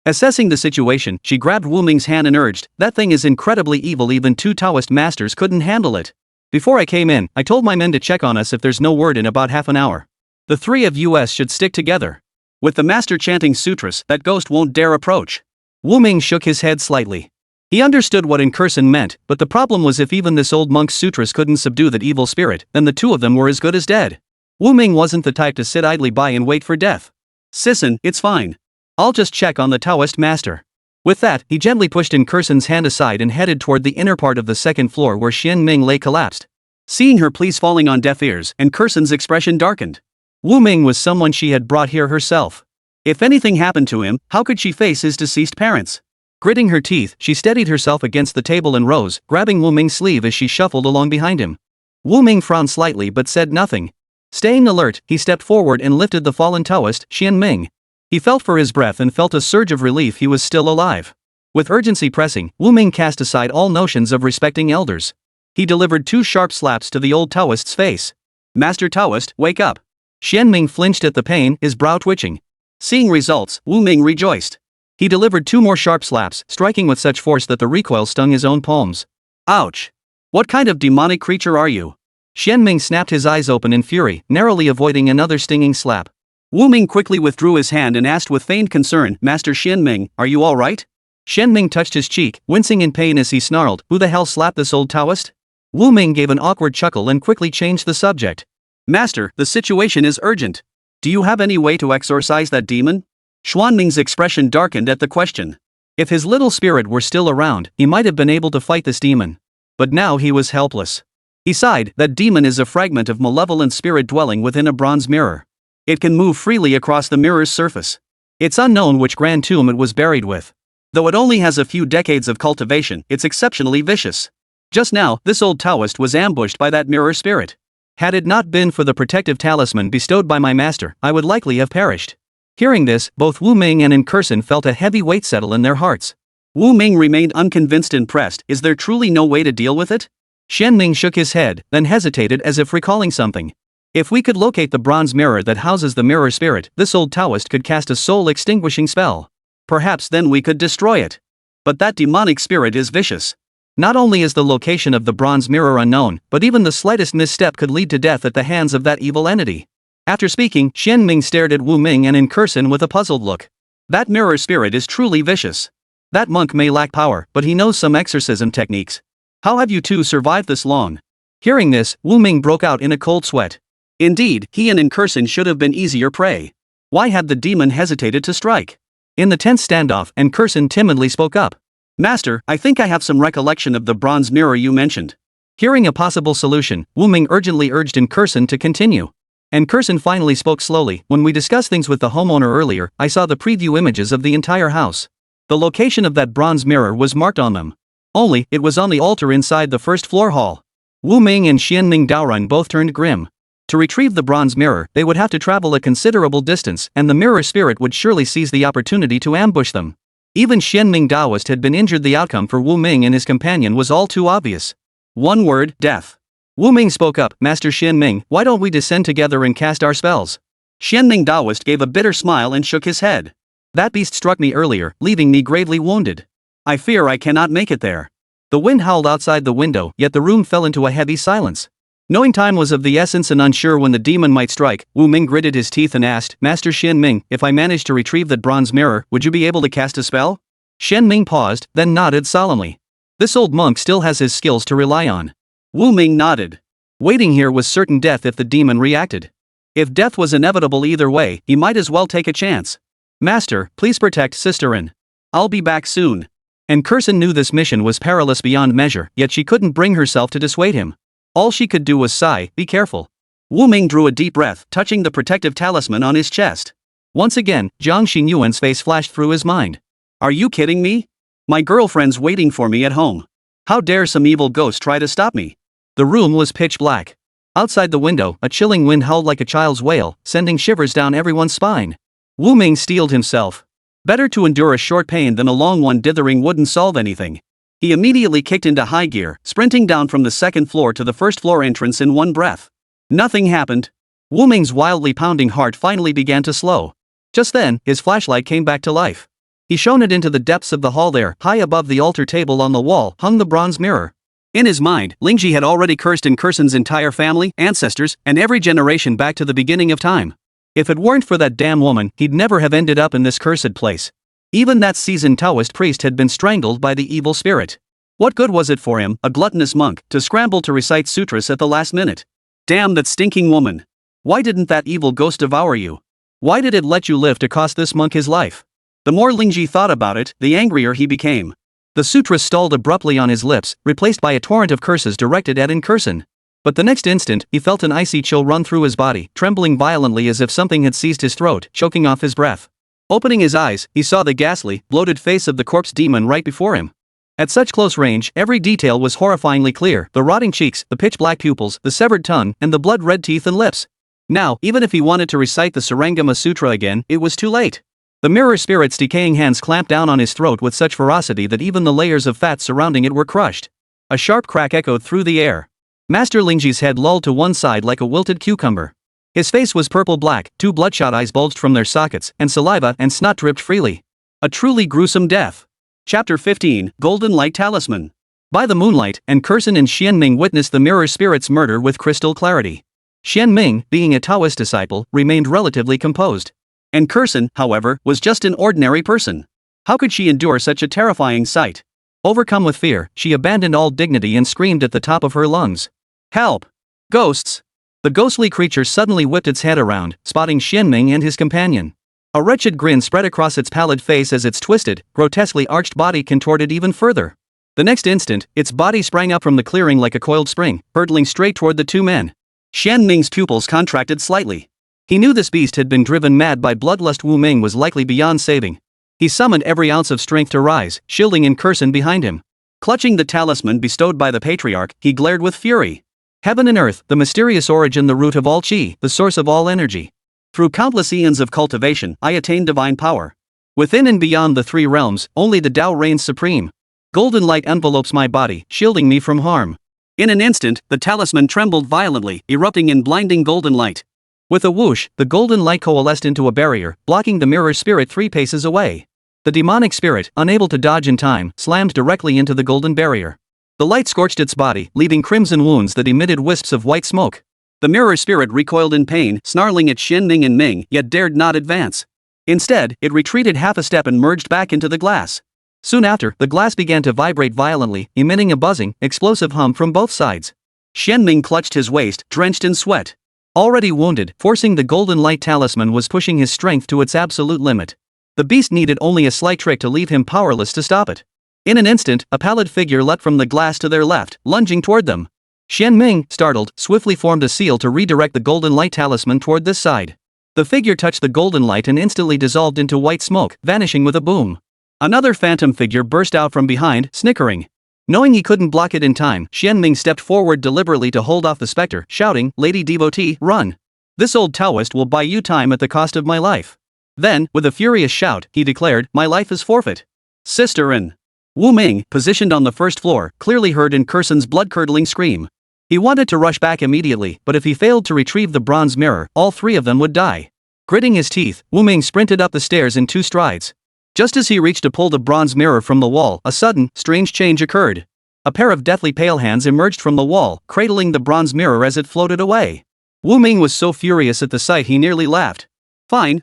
Assessing the situation, she grabbed Wu Ming's hand and urged, that thing is incredibly evil, even 2 Taoist masters couldn't handle it. Before I came in, I told my men to check on us if there's no word in about half an hour. The 3 of us should stick together. With the master chanting sutras, that ghost won't dare approach. Wu Ming shook his head slightly. He understood what incursion meant, but the problem was if even this old monk's sutras couldn't subdue that evil spirit, then the two of them were as good as dead. Wu Ming wasn't the type to sit idly by and wait for death. Sisson, it's fine. I'll just check on the Taoist master. With that, he gently pushed Incursion's hand aside and headed toward the inner part of the second floor where Xian Ming lay collapsed. Seeing her pleas falling on deaf ears, Incursion's expression darkened. Wu Ming was someone she had brought here herself. If anything happened to him, how could she face his deceased parents? Gritting her teeth, she steadied herself against the table and rose, grabbing Wu Ming's sleeve as she shuffled along behind him. Wu Ming frowned slightly but said nothing. Staying alert, he stepped forward and lifted the fallen Taoist, Xian Ming. He felt for his breath and felt a surge of relief he was still alive. With urgency pressing, Wu Ming cast aside all notions of respecting elders. He delivered 2 sharp slaps to the old Taoist's face. Master Taoist, wake up. Xian Ming flinched at the pain, his brow twitching. Seeing results, Wu Ming rejoiced. He delivered 2 more sharp slaps, striking with such force that the recoil stung his own palms. Ouch! What kind of demonic creature are you? Xian Ming snapped his eyes open in fury, narrowly avoiding another stinging slap. Wu Ming quickly withdrew his hand and asked with feigned concern, Master Xian Ming, are you alright? Xian Ming touched his cheek, wincing in pain as he snarled, who the hell slapped this old Taoist? Wu Ming gave an awkward chuckle and quickly changed the subject. Master, the situation is urgent. Do you have any way to exorcise that demon? Xuan Ming's expression darkened at the question. If his little spirit were still around, he might have been able to fight this demon. But now he was helpless. He sighed, that demon is a fragment of malevolent spirit dwelling within a bronze mirror. It can move freely across the mirror's surface. It's unknown which grand tomb it was buried with. Though it only has a few decades of cultivation, it's exceptionally vicious. Just now, this old Taoist was ambushed by that mirror spirit. Had it not been for the protective talisman bestowed by my master, I would likely have perished. Hearing this, both Wu Ming and Incursion felt a heavy weight settle in their hearts. Wu Ming remained unconvinced and pressed, is there truly no way to deal with it? Xian Ming shook his head, then hesitated as if recalling something. If we could locate the bronze mirror that houses the mirror spirit, this old Taoist could cast a soul-extinguishing spell. Perhaps then we could destroy it. But that demonic spirit is vicious. Not only is the location of the bronze mirror unknown, but even the slightest misstep could lead to death at the hands of that evil entity. After speaking, Xian Ming stared at Wu Ming and Incursion with a puzzled look. That mirror spirit is truly vicious. That monk may lack power, but he knows some exorcism techniques. How have you two survived this long? Hearing this, Wu Ming broke out in a cold sweat. Indeed, he and Incursion should have been easier prey. Why had the demon hesitated to strike? In the tense standoff, Incursion timidly spoke up. Master, I think I have some recollection of the bronze mirror you mentioned. Hearing a possible solution, Wu Ming urgently urged Incursion to continue. Incursion finally spoke slowly, when we discussed things with the homeowner earlier, I saw the preview images of the entire house. The location of that bronze mirror was marked on them. Only, it was on the altar inside the first floor hall. Wu Ming and Xian Ming Daorun both turned grim. To retrieve the bronze mirror, they would have to travel a considerable distance, and the mirror spirit would surely seize the opportunity to ambush them. Even Xian Ming Daoist had been injured. The outcome for Wu Ming and his companion was all too obvious. One word, death. Wu Ming spoke up, Master Xian Ming, why don't we descend together and cast our spells? Xian Ming Daoist gave a bitter smile and shook his head. That beast struck me earlier, leaving me gravely wounded. I fear I cannot make it there. The wind howled outside the window, yet the room fell into a heavy silence. Knowing time was of the essence and unsure when the demon might strike, Wu Ming gritted his teeth and asked, Master Xian Ming, if I managed to retrieve that bronze mirror, would you be able to cast a spell? Xian Ming paused, then nodded solemnly. This old monk still has his skills to rely on. Wu Ming nodded. Waiting here was certain death if the demon reacted. If death was inevitable either way, he might as well take a chance. Master, please protect Sisterin. I'll be back soon. Incursion knew this mission was perilous beyond measure, yet she couldn't bring herself to dissuade him. All she could do was sigh, be careful. Wu Ming drew a deep breath, touching the protective talisman on his chest. Once again, Jiang Xinyuan's face flashed through his mind. Are you kidding me? My girlfriend's waiting for me at home. How dare some evil ghost try to stop me? The room was pitch black. Outside the window, a chilling wind howled like a child's wail, sending shivers down everyone's spine. Wu Ming steeled himself. Better to endure a short pain than a long one. Dithering wouldn't solve anything. He immediately kicked into high gear, sprinting down from the second floor to the first floor entrance in one breath. Nothing happened. Wu Ming's wildly pounding heart finally began to slow. Just then, his flashlight came back to life. He shone it into the depths of the hall. There, high above the altar table on the wall, hung the bronze mirror. In his mind, Lingji had already cursed Incursion's entire family, ancestors, and every generation back to the beginning of time. If it weren't for that damn woman, he'd never have ended up in this cursed place. Even that seasoned Taoist priest had been strangled by the evil spirit. What good was it for him, a gluttonous monk, to scramble to recite sutras at the last minute? Damn that stinking woman! Why didn't that evil ghost devour you? Why did it let you live to cost this monk his life? The more Lingji thought about it, the angrier he became. The sutra stalled abruptly on his lips, replaced by a torrent of curses directed at Incursion. But the next instant, he felt an icy chill run through his body, trembling violently as if something had seized his throat, choking off his breath. Opening his eyes, he saw the ghastly, bloated face of the corpse demon right before him. At such close range, every detail was horrifyingly clear: the rotting cheeks, the pitch-black pupils, the severed tongue, and the blood-red teeth and lips. Now, even if he wanted to recite the Sarangama Sutra again, it was too late. The mirror spirit's decaying hands clamped down on his throat with such ferocity that even the layers of fat surrounding it were crushed. A sharp crack echoed through the air. Master Lingji's head lolled to one side like a wilted cucumber. His face was purple-black, two bloodshot eyes bulged from their sockets, and saliva and snot dripped freely. A truly gruesome death. Chapter 15, Golden Light Talisman. By the moonlight, Incursion and Xianming witnessed the mirror spirit's murder with crystal clarity. Xianming, being a Taoist disciple, remained relatively composed. Incursion, however, was just an ordinary person. How could she endure such a terrifying sight? Overcome with fear, she abandoned all dignity and screamed at the top of her lungs. Help! Ghosts! The ghostly creature suddenly whipped its head around, spotting Xianming and his companion. A wretched grin spread across its pallid face as its twisted, grotesquely arched body contorted even further. The next instant, its body sprang up from the clearing like a coiled spring, hurtling straight toward the two men. Xianming's pupils contracted slightly. He knew this beast had been driven mad by bloodlust. Wu Ming was likely beyond saving. He summoned every ounce of strength to rise, shielding Incursion behind him. Clutching the talisman bestowed by the patriarch, he glared with fury. Heaven and earth, the mysterious origin, the root of all chi, the source of all energy. Through countless eons of cultivation, I attained divine power. Within and beyond the three realms, only the Tao reigns supreme. Golden light envelopes my body, shielding me from harm. In an instant, the talisman trembled violently, erupting in blinding golden light. With a whoosh, the golden light coalesced into a barrier, blocking the mirror spirit 3 paces away. The demonic spirit, unable to dodge in time, slammed directly into the golden barrier. The light scorched its body, leaving crimson wounds that emitted wisps of white smoke. The mirror spirit recoiled in pain, snarling at Xianming and Ming, yet dared not advance. Instead, it retreated half a step and merged back into the glass. Soon after, the glass began to vibrate violently, emitting a buzzing, explosive hum from both sides. Xianming clutched his waist, drenched in sweat. Already wounded, forcing the golden light talisman was pushing his strength to its absolute limit. The beast needed only a slight trick to leave him powerless to stop it. In an instant, a pallid figure leapt from the glass to their left, lunging toward them. Xianming, startled, swiftly formed a seal to redirect the golden light talisman toward this side. The figure touched the golden light and instantly dissolved into white smoke, vanishing with a boom. Another phantom figure burst out from behind, snickering. Knowing he couldn't block it in time, Xianming stepped forward deliberately to hold off the specter, shouting, "Lady devotee, run! This old Taoist will buy you time at the cost of my life." Then, with a furious shout, he declared, "My life is forfeit." Sister in. Wu Ming, positioned on the first floor, clearly heard Incursion's blood-curdling scream. He wanted to rush back immediately, but if he failed to retrieve the bronze mirror, all 3 of them would die. Gritting his teeth, Wu Ming sprinted up the stairs in 2 strides. Just as he reached to pull the bronze mirror from the wall, a sudden, strange change occurred. A pair of deathly pale hands emerged from the wall, cradling the bronze mirror as it floated away. Wu Ming was so furious at the sight he nearly laughed. Fine.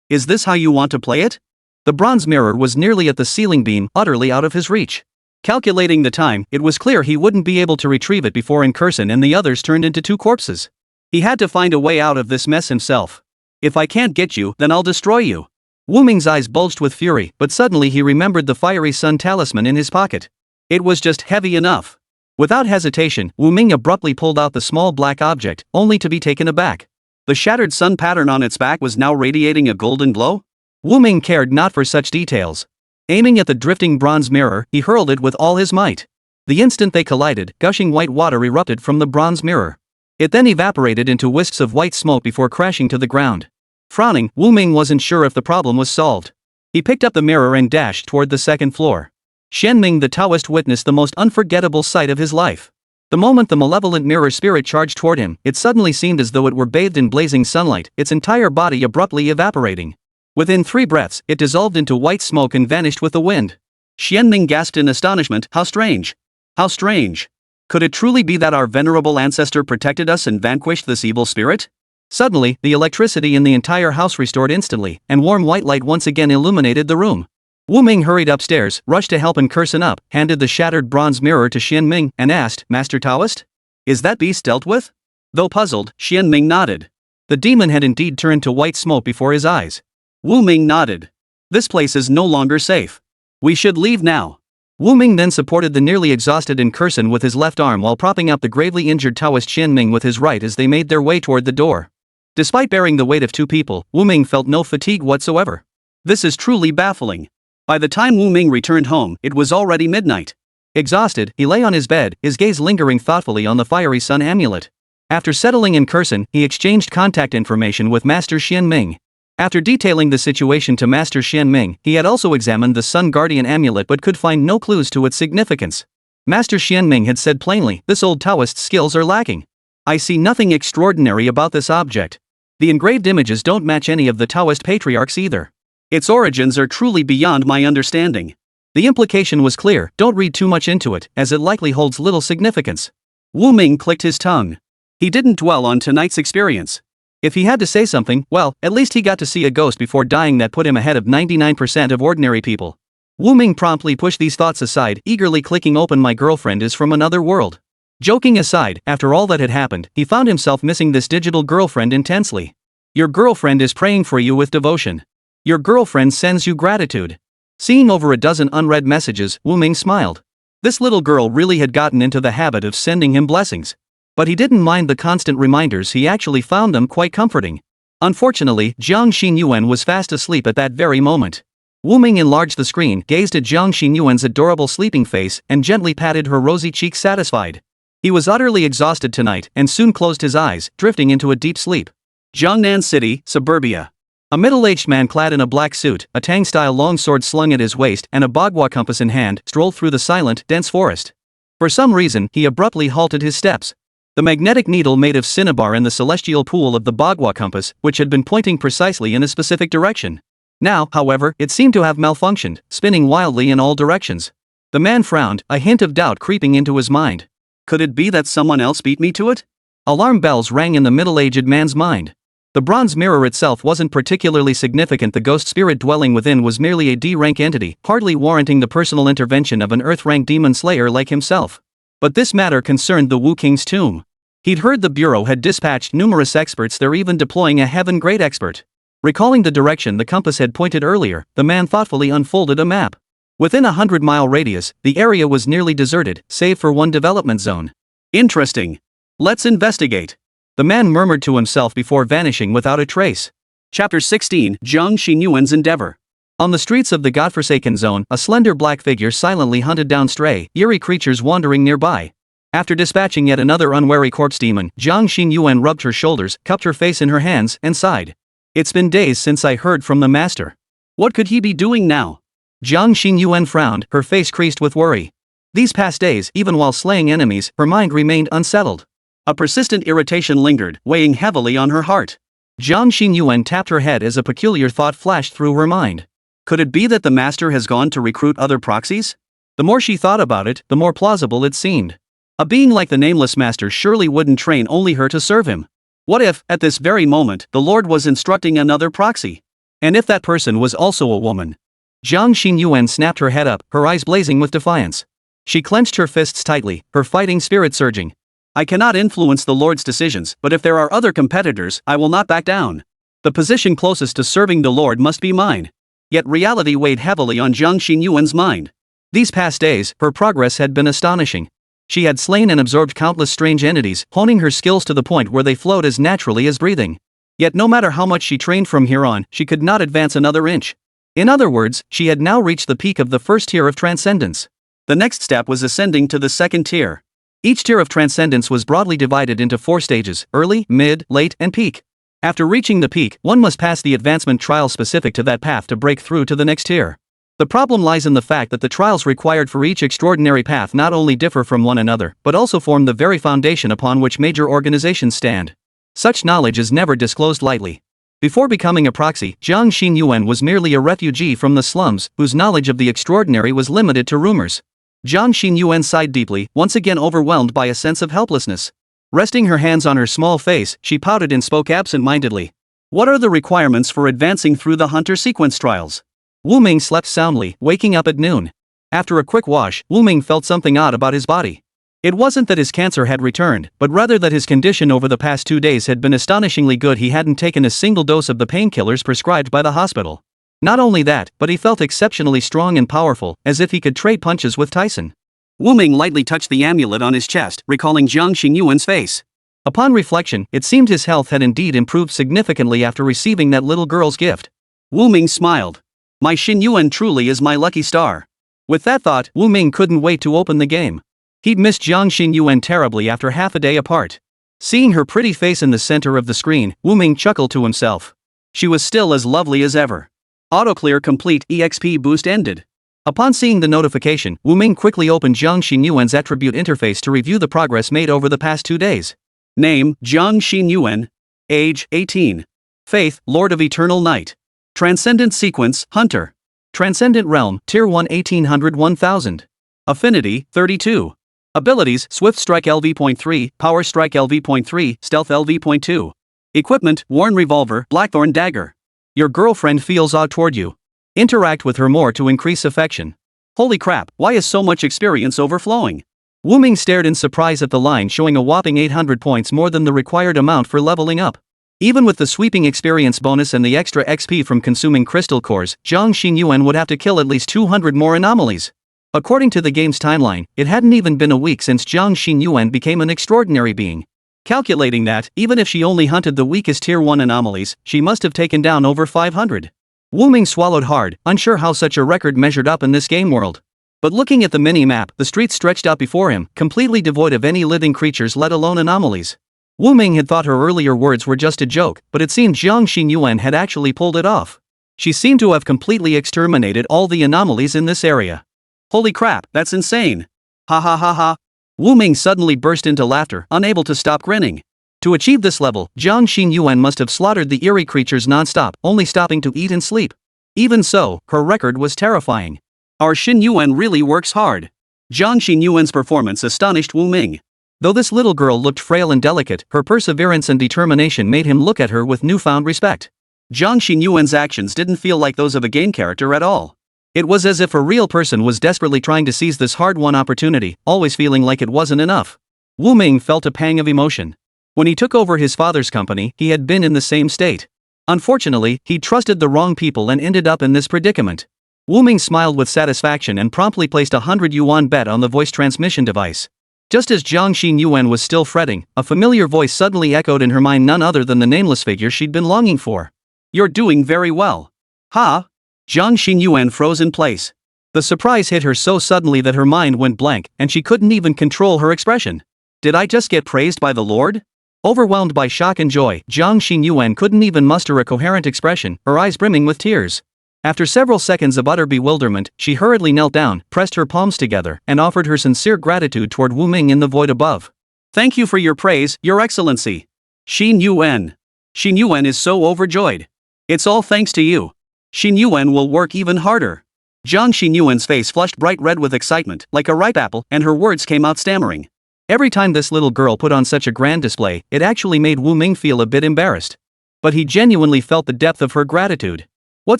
Is this how you want to play it?" The bronze mirror was nearly at the ceiling beam, utterly out of his reach. Calculating the time, it was clear he wouldn't be able to retrieve it before Incursion and the others turned into 2 corpses. He had to find a way out of this mess himself. "If I can't get you, then I'll destroy you." Wu Ming's eyes bulged with fury, but suddenly he remembered the fiery sun talisman in his pocket. It was just heavy enough. Without hesitation, Wu Ming abruptly pulled out the small black object, only to be taken aback. The shattered sun pattern on its back was now radiating a golden glow? Wu Ming cared not for such details. Aiming at the drifting bronze mirror, he hurled it with all his might. The instant they collided, gushing white water erupted from the bronze mirror. It then evaporated into wisps of white smoke before crashing to the ground. Frowning, Wu Ming wasn't sure if the problem was solved. He picked up the mirror and dashed toward the 2nd floor. Xianming the Taoist witnessed the most unforgettable sight of his life. The moment the malevolent mirror spirit charged toward him, it suddenly seemed as though it were bathed in blazing sunlight, its entire body abruptly evaporating. Within 3 breaths, it dissolved into white smoke and vanished with the wind. Xianming gasped in astonishment, "How strange! How strange! Could it truly be that our venerable ancestor protected us and vanquished this evil spirit?" Suddenly, the electricity in the entire house restored instantly, and warm white light once again illuminated the room. Wu Ming hurried upstairs, rushed to help Curson up, handed the shattered bronze mirror to Xian Ming, and asked, "Master Taoist? Is that beast dealt with?" Though puzzled, Xian Ming nodded. The demon had indeed turned to white smoke before his eyes. Wu Ming nodded. "This place is no longer safe. We should leave now." Wu Ming then supported the nearly exhausted Curson with his left arm while propping up the gravely injured Taoist Xian Ming with his right as they made their way toward the door. Despite bearing the weight of two people, Wu Ming felt no fatigue whatsoever. This is truly baffling. By the time Wu Ming returned home, it was already midnight. Exhausted, he lay on his bed, his gaze lingering thoughtfully on the fiery sun amulet. After settling in Curson, he exchanged contact information with Master Xian Ming. After detailing the situation to Master Xian Ming, he had also examined the Sun Guardian amulet but could find no clues to its significance. Master Xian Ming had said plainly, "This old Taoist's skills are lacking. I see nothing extraordinary about this object. The engraved images don't match any of the Taoist patriarchs either. Its origins are truly beyond my understanding." The implication was clear, don't read too much into it, as it likely holds little significance. Wu Ming clicked his tongue. He didn't dwell on tonight's experience. If he had to say something, well, at least he got to see a ghost before dying that put him ahead of 99% of ordinary people. Wu Ming promptly pushed these thoughts aside, eagerly clicking open "My girlfriend is from another world." Joking aside, after all that had happened, he found himself missing this digital girlfriend intensely. Your girlfriend is praying for you with devotion. Your girlfriend sends you gratitude. Seeing over a dozen unread messages, Wu Ming smiled. This little girl really had gotten into the habit of sending him blessings. But he didn't mind the constant reminders, he actually found them quite comforting. Unfortunately, Jiang Xinyuan was fast asleep at that very moment. Wu Ming enlarged the screen, gazed at Jiang Xinyuan's adorable sleeping face, and gently patted her rosy cheeks satisfied. He was utterly exhausted tonight, and soon closed his eyes, drifting into a deep sleep. Jiangnan City, suburbia. A middle-aged man clad in a black suit, a Tang-style longsword slung at his waist, and a bagua compass in hand, strolled through the silent, dense forest. For some reason, he abruptly halted his steps. The magnetic needle made of cinnabar and the celestial pool of the bagua compass, which had been pointing precisely in a specific direction. Now, however, it seemed to have malfunctioned, spinning wildly in all directions. The man frowned, a hint of doubt creeping into his mind. Could it be that someone else beat me to it? Alarm bells rang in the middle-aged man's mind. The bronze mirror itself wasn't particularly significant. The ghost spirit dwelling within was merely a D-rank entity, hardly warranting the personal intervention of an Earth-rank demon slayer like himself. But this matter concerned the Wu King's tomb. He'd heard the Bureau had dispatched numerous experts there, even deploying a heaven grade expert. Recalling the direction the compass had pointed earlier, the man thoughtfully unfolded a map. Within a 100-mile radius, the area was nearly deserted, save for one development zone. Interesting. Let's investigate. The man murmured to himself before vanishing without a trace. Chapter 16, Jiang Xinyuan's Endeavor. On the streets of the godforsaken zone, a slender black figure silently hunted down stray, eerie creatures wandering nearby. After dispatching yet another unwary corpse demon, Jiang Xinyuan rubbed her shoulders, cupped her face in her hands, and sighed. It's been days since I heard from the master. What could he be doing now? Jiang Xinyuan frowned, her face creased with worry. These past days, even while slaying enemies, her mind remained unsettled. A persistent irritation lingered, weighing heavily on her heart. Jiang Xinyuan tapped her head as a peculiar thought flashed through her mind. Could it be that the master has gone to recruit other proxies? The more she thought about it, the more plausible it seemed. A being like the nameless master surely wouldn't train only her to serve him. What if, at this very moment, the Lord was instructing another proxy? And if that person was also a woman? Jiang Xinyuan snapped her head up, her eyes blazing with defiance. She clenched her fists tightly, her fighting spirit surging. I cannot influence the Lord's decisions, but if there are other competitors, I will not back down. The position closest to serving the Lord must be mine. Yet reality weighed heavily on Jiang Xinyuan's mind. These past days, her progress had been astonishing. She had slain and absorbed countless strange entities, honing her skills to the point where they flowed as naturally as breathing. Yet no matter how much she trained from here on, she could not advance another inch. In other words, she had now reached the peak of the first tier of transcendence. The next step was ascending to the second tier. Each tier of transcendence was broadly divided into 4 stages: early, mid, late, and peak. After reaching the peak, one must pass the advancement trial specific to that path to break through to the next tier. The problem lies in the fact that the trials required for each extraordinary path not only differ from one another, but also form the very foundation upon which major organizations stand. Such knowledge is never disclosed lightly. Before becoming a proxy, Jiang Xinyuan was merely a refugee from the slums, whose knowledge of the extraordinary was limited to rumors. Jiang Xinyuan sighed deeply, once again overwhelmed by a sense of helplessness. Resting her hands on her small face, she pouted and spoke absent-mindedly. What are the requirements for advancing through the Hunter sequence trials? Wu Ming slept soundly, waking up at noon. After a quick wash, Wu Ming felt something odd about his body. It wasn't that his cancer had returned, but rather that his condition over the past 2 days had been astonishingly good. He hadn't taken a single dose of the painkillers prescribed by the hospital. Not only that, but he felt exceptionally strong and powerful, as if he could trade punches with Tyson. Wu Ming lightly touched the amulet on his chest, recalling Jiang Xingyuan's face. Upon reflection, it seemed his health had indeed improved significantly after receiving that little girl's gift. Wu Ming smiled. My Xingyuan truly is my lucky star. With that thought, Wu Ming couldn't wait to open the game. He'd missed Jiang Xingyuan terribly after half a day apart. Seeing her pretty face in the center of the screen, Wu Ming chuckled to himself. She was still as lovely as ever. Autoclear complete. EXP boost ended. Upon seeing the notification, Wu Ming quickly opened Jiang Xingyuan's attribute interface to review the progress made over the past 2 days. Name, Jiang Xingyuan. Age, 18. Faith, Lord of Eternal Night. Transcendent Sequence, Hunter. Transcendent Realm, Tier 1 1800 1000. Affinity, 32. Abilities, Swift Strike LV.3, Power Strike LV.3, Stealth LV.2. Equipment, Worn Revolver, Blackthorn Dagger. Your girlfriend feels odd toward you. Interact with her more to increase affection. Holy crap, why is so much experience overflowing? Wu Ming stared in surprise at the line showing a whopping 800 points more than the required amount for leveling up. Even with the sweeping experience bonus and the extra XP from consuming crystal cores, Jiang Xingyuan would have to kill at least 200 more anomalies. According to the game's timeline, it hadn't even been a week since Jiang Xingyuan became an extraordinary being. Calculating that, even if she only hunted the weakest Tier 1 anomalies, she must have taken down over 500. Wu Ming swallowed hard, unsure how such a record measured up in this game world. But looking at the mini-map, the streets stretched out before him, completely devoid of any living creatures let alone anomalies. Wu Ming had thought her earlier words were just a joke, but it seemed Jiang Xingyuan had actually pulled it off. She seemed to have completely exterminated all the anomalies in this area. Holy crap, that's insane. Ha ha ha ha. Wu Ming suddenly burst into laughter, unable to stop grinning. To achieve this level, Jiang Xingyuan must have slaughtered the eerie creatures non-stop, only stopping to eat and sleep. Even so, her record was terrifying. Our Xingyuan really works hard. Jiang Xingyuan's performance astonished Wu Ming. Though this little girl looked frail and delicate, her perseverance and determination made him look at her with newfound respect. Jiang Xingyuan's actions didn't feel like those of a game character at all. It was as if a real person was desperately trying to seize this hard-won opportunity, always feeling like it wasn't enough. Wu Ming felt a pang of emotion. When he took over his father's company, he had been in the same state. Unfortunately, he trusted the wrong people and ended up in this predicament. Wu Ming smiled with satisfaction and promptly placed a 100 yuan bet on the voice transmission device. Just as Jiang Xingyuan was still fretting, a familiar voice suddenly echoed in her mind, none other than the nameless figure she'd been longing for. You're doing very well. Ha? Jiang Xingyuan froze in place. The surprise hit her so suddenly that her mind went blank, and she couldn't even control her expression. Did I just get praised by the Lord? Overwhelmed by shock and joy, Jiang Xingyuan couldn't even muster a coherent expression, her eyes brimming with tears. After several seconds of utter bewilderment, she hurriedly knelt down, pressed her palms together, and offered her sincere gratitude toward Wu Ming in the void above. Thank you for your praise, Your Excellency. Xingyuan. Xingyuan is so overjoyed. It's all thanks to you. Xingyuan will work even harder. Jiang Xingyuan's face flushed bright red with excitement, like a ripe apple, and her words came out stammering. Every time this little girl put on such a grand display, it actually made Wu Ming feel a bit embarrassed. But he genuinely felt the depth of her gratitude. What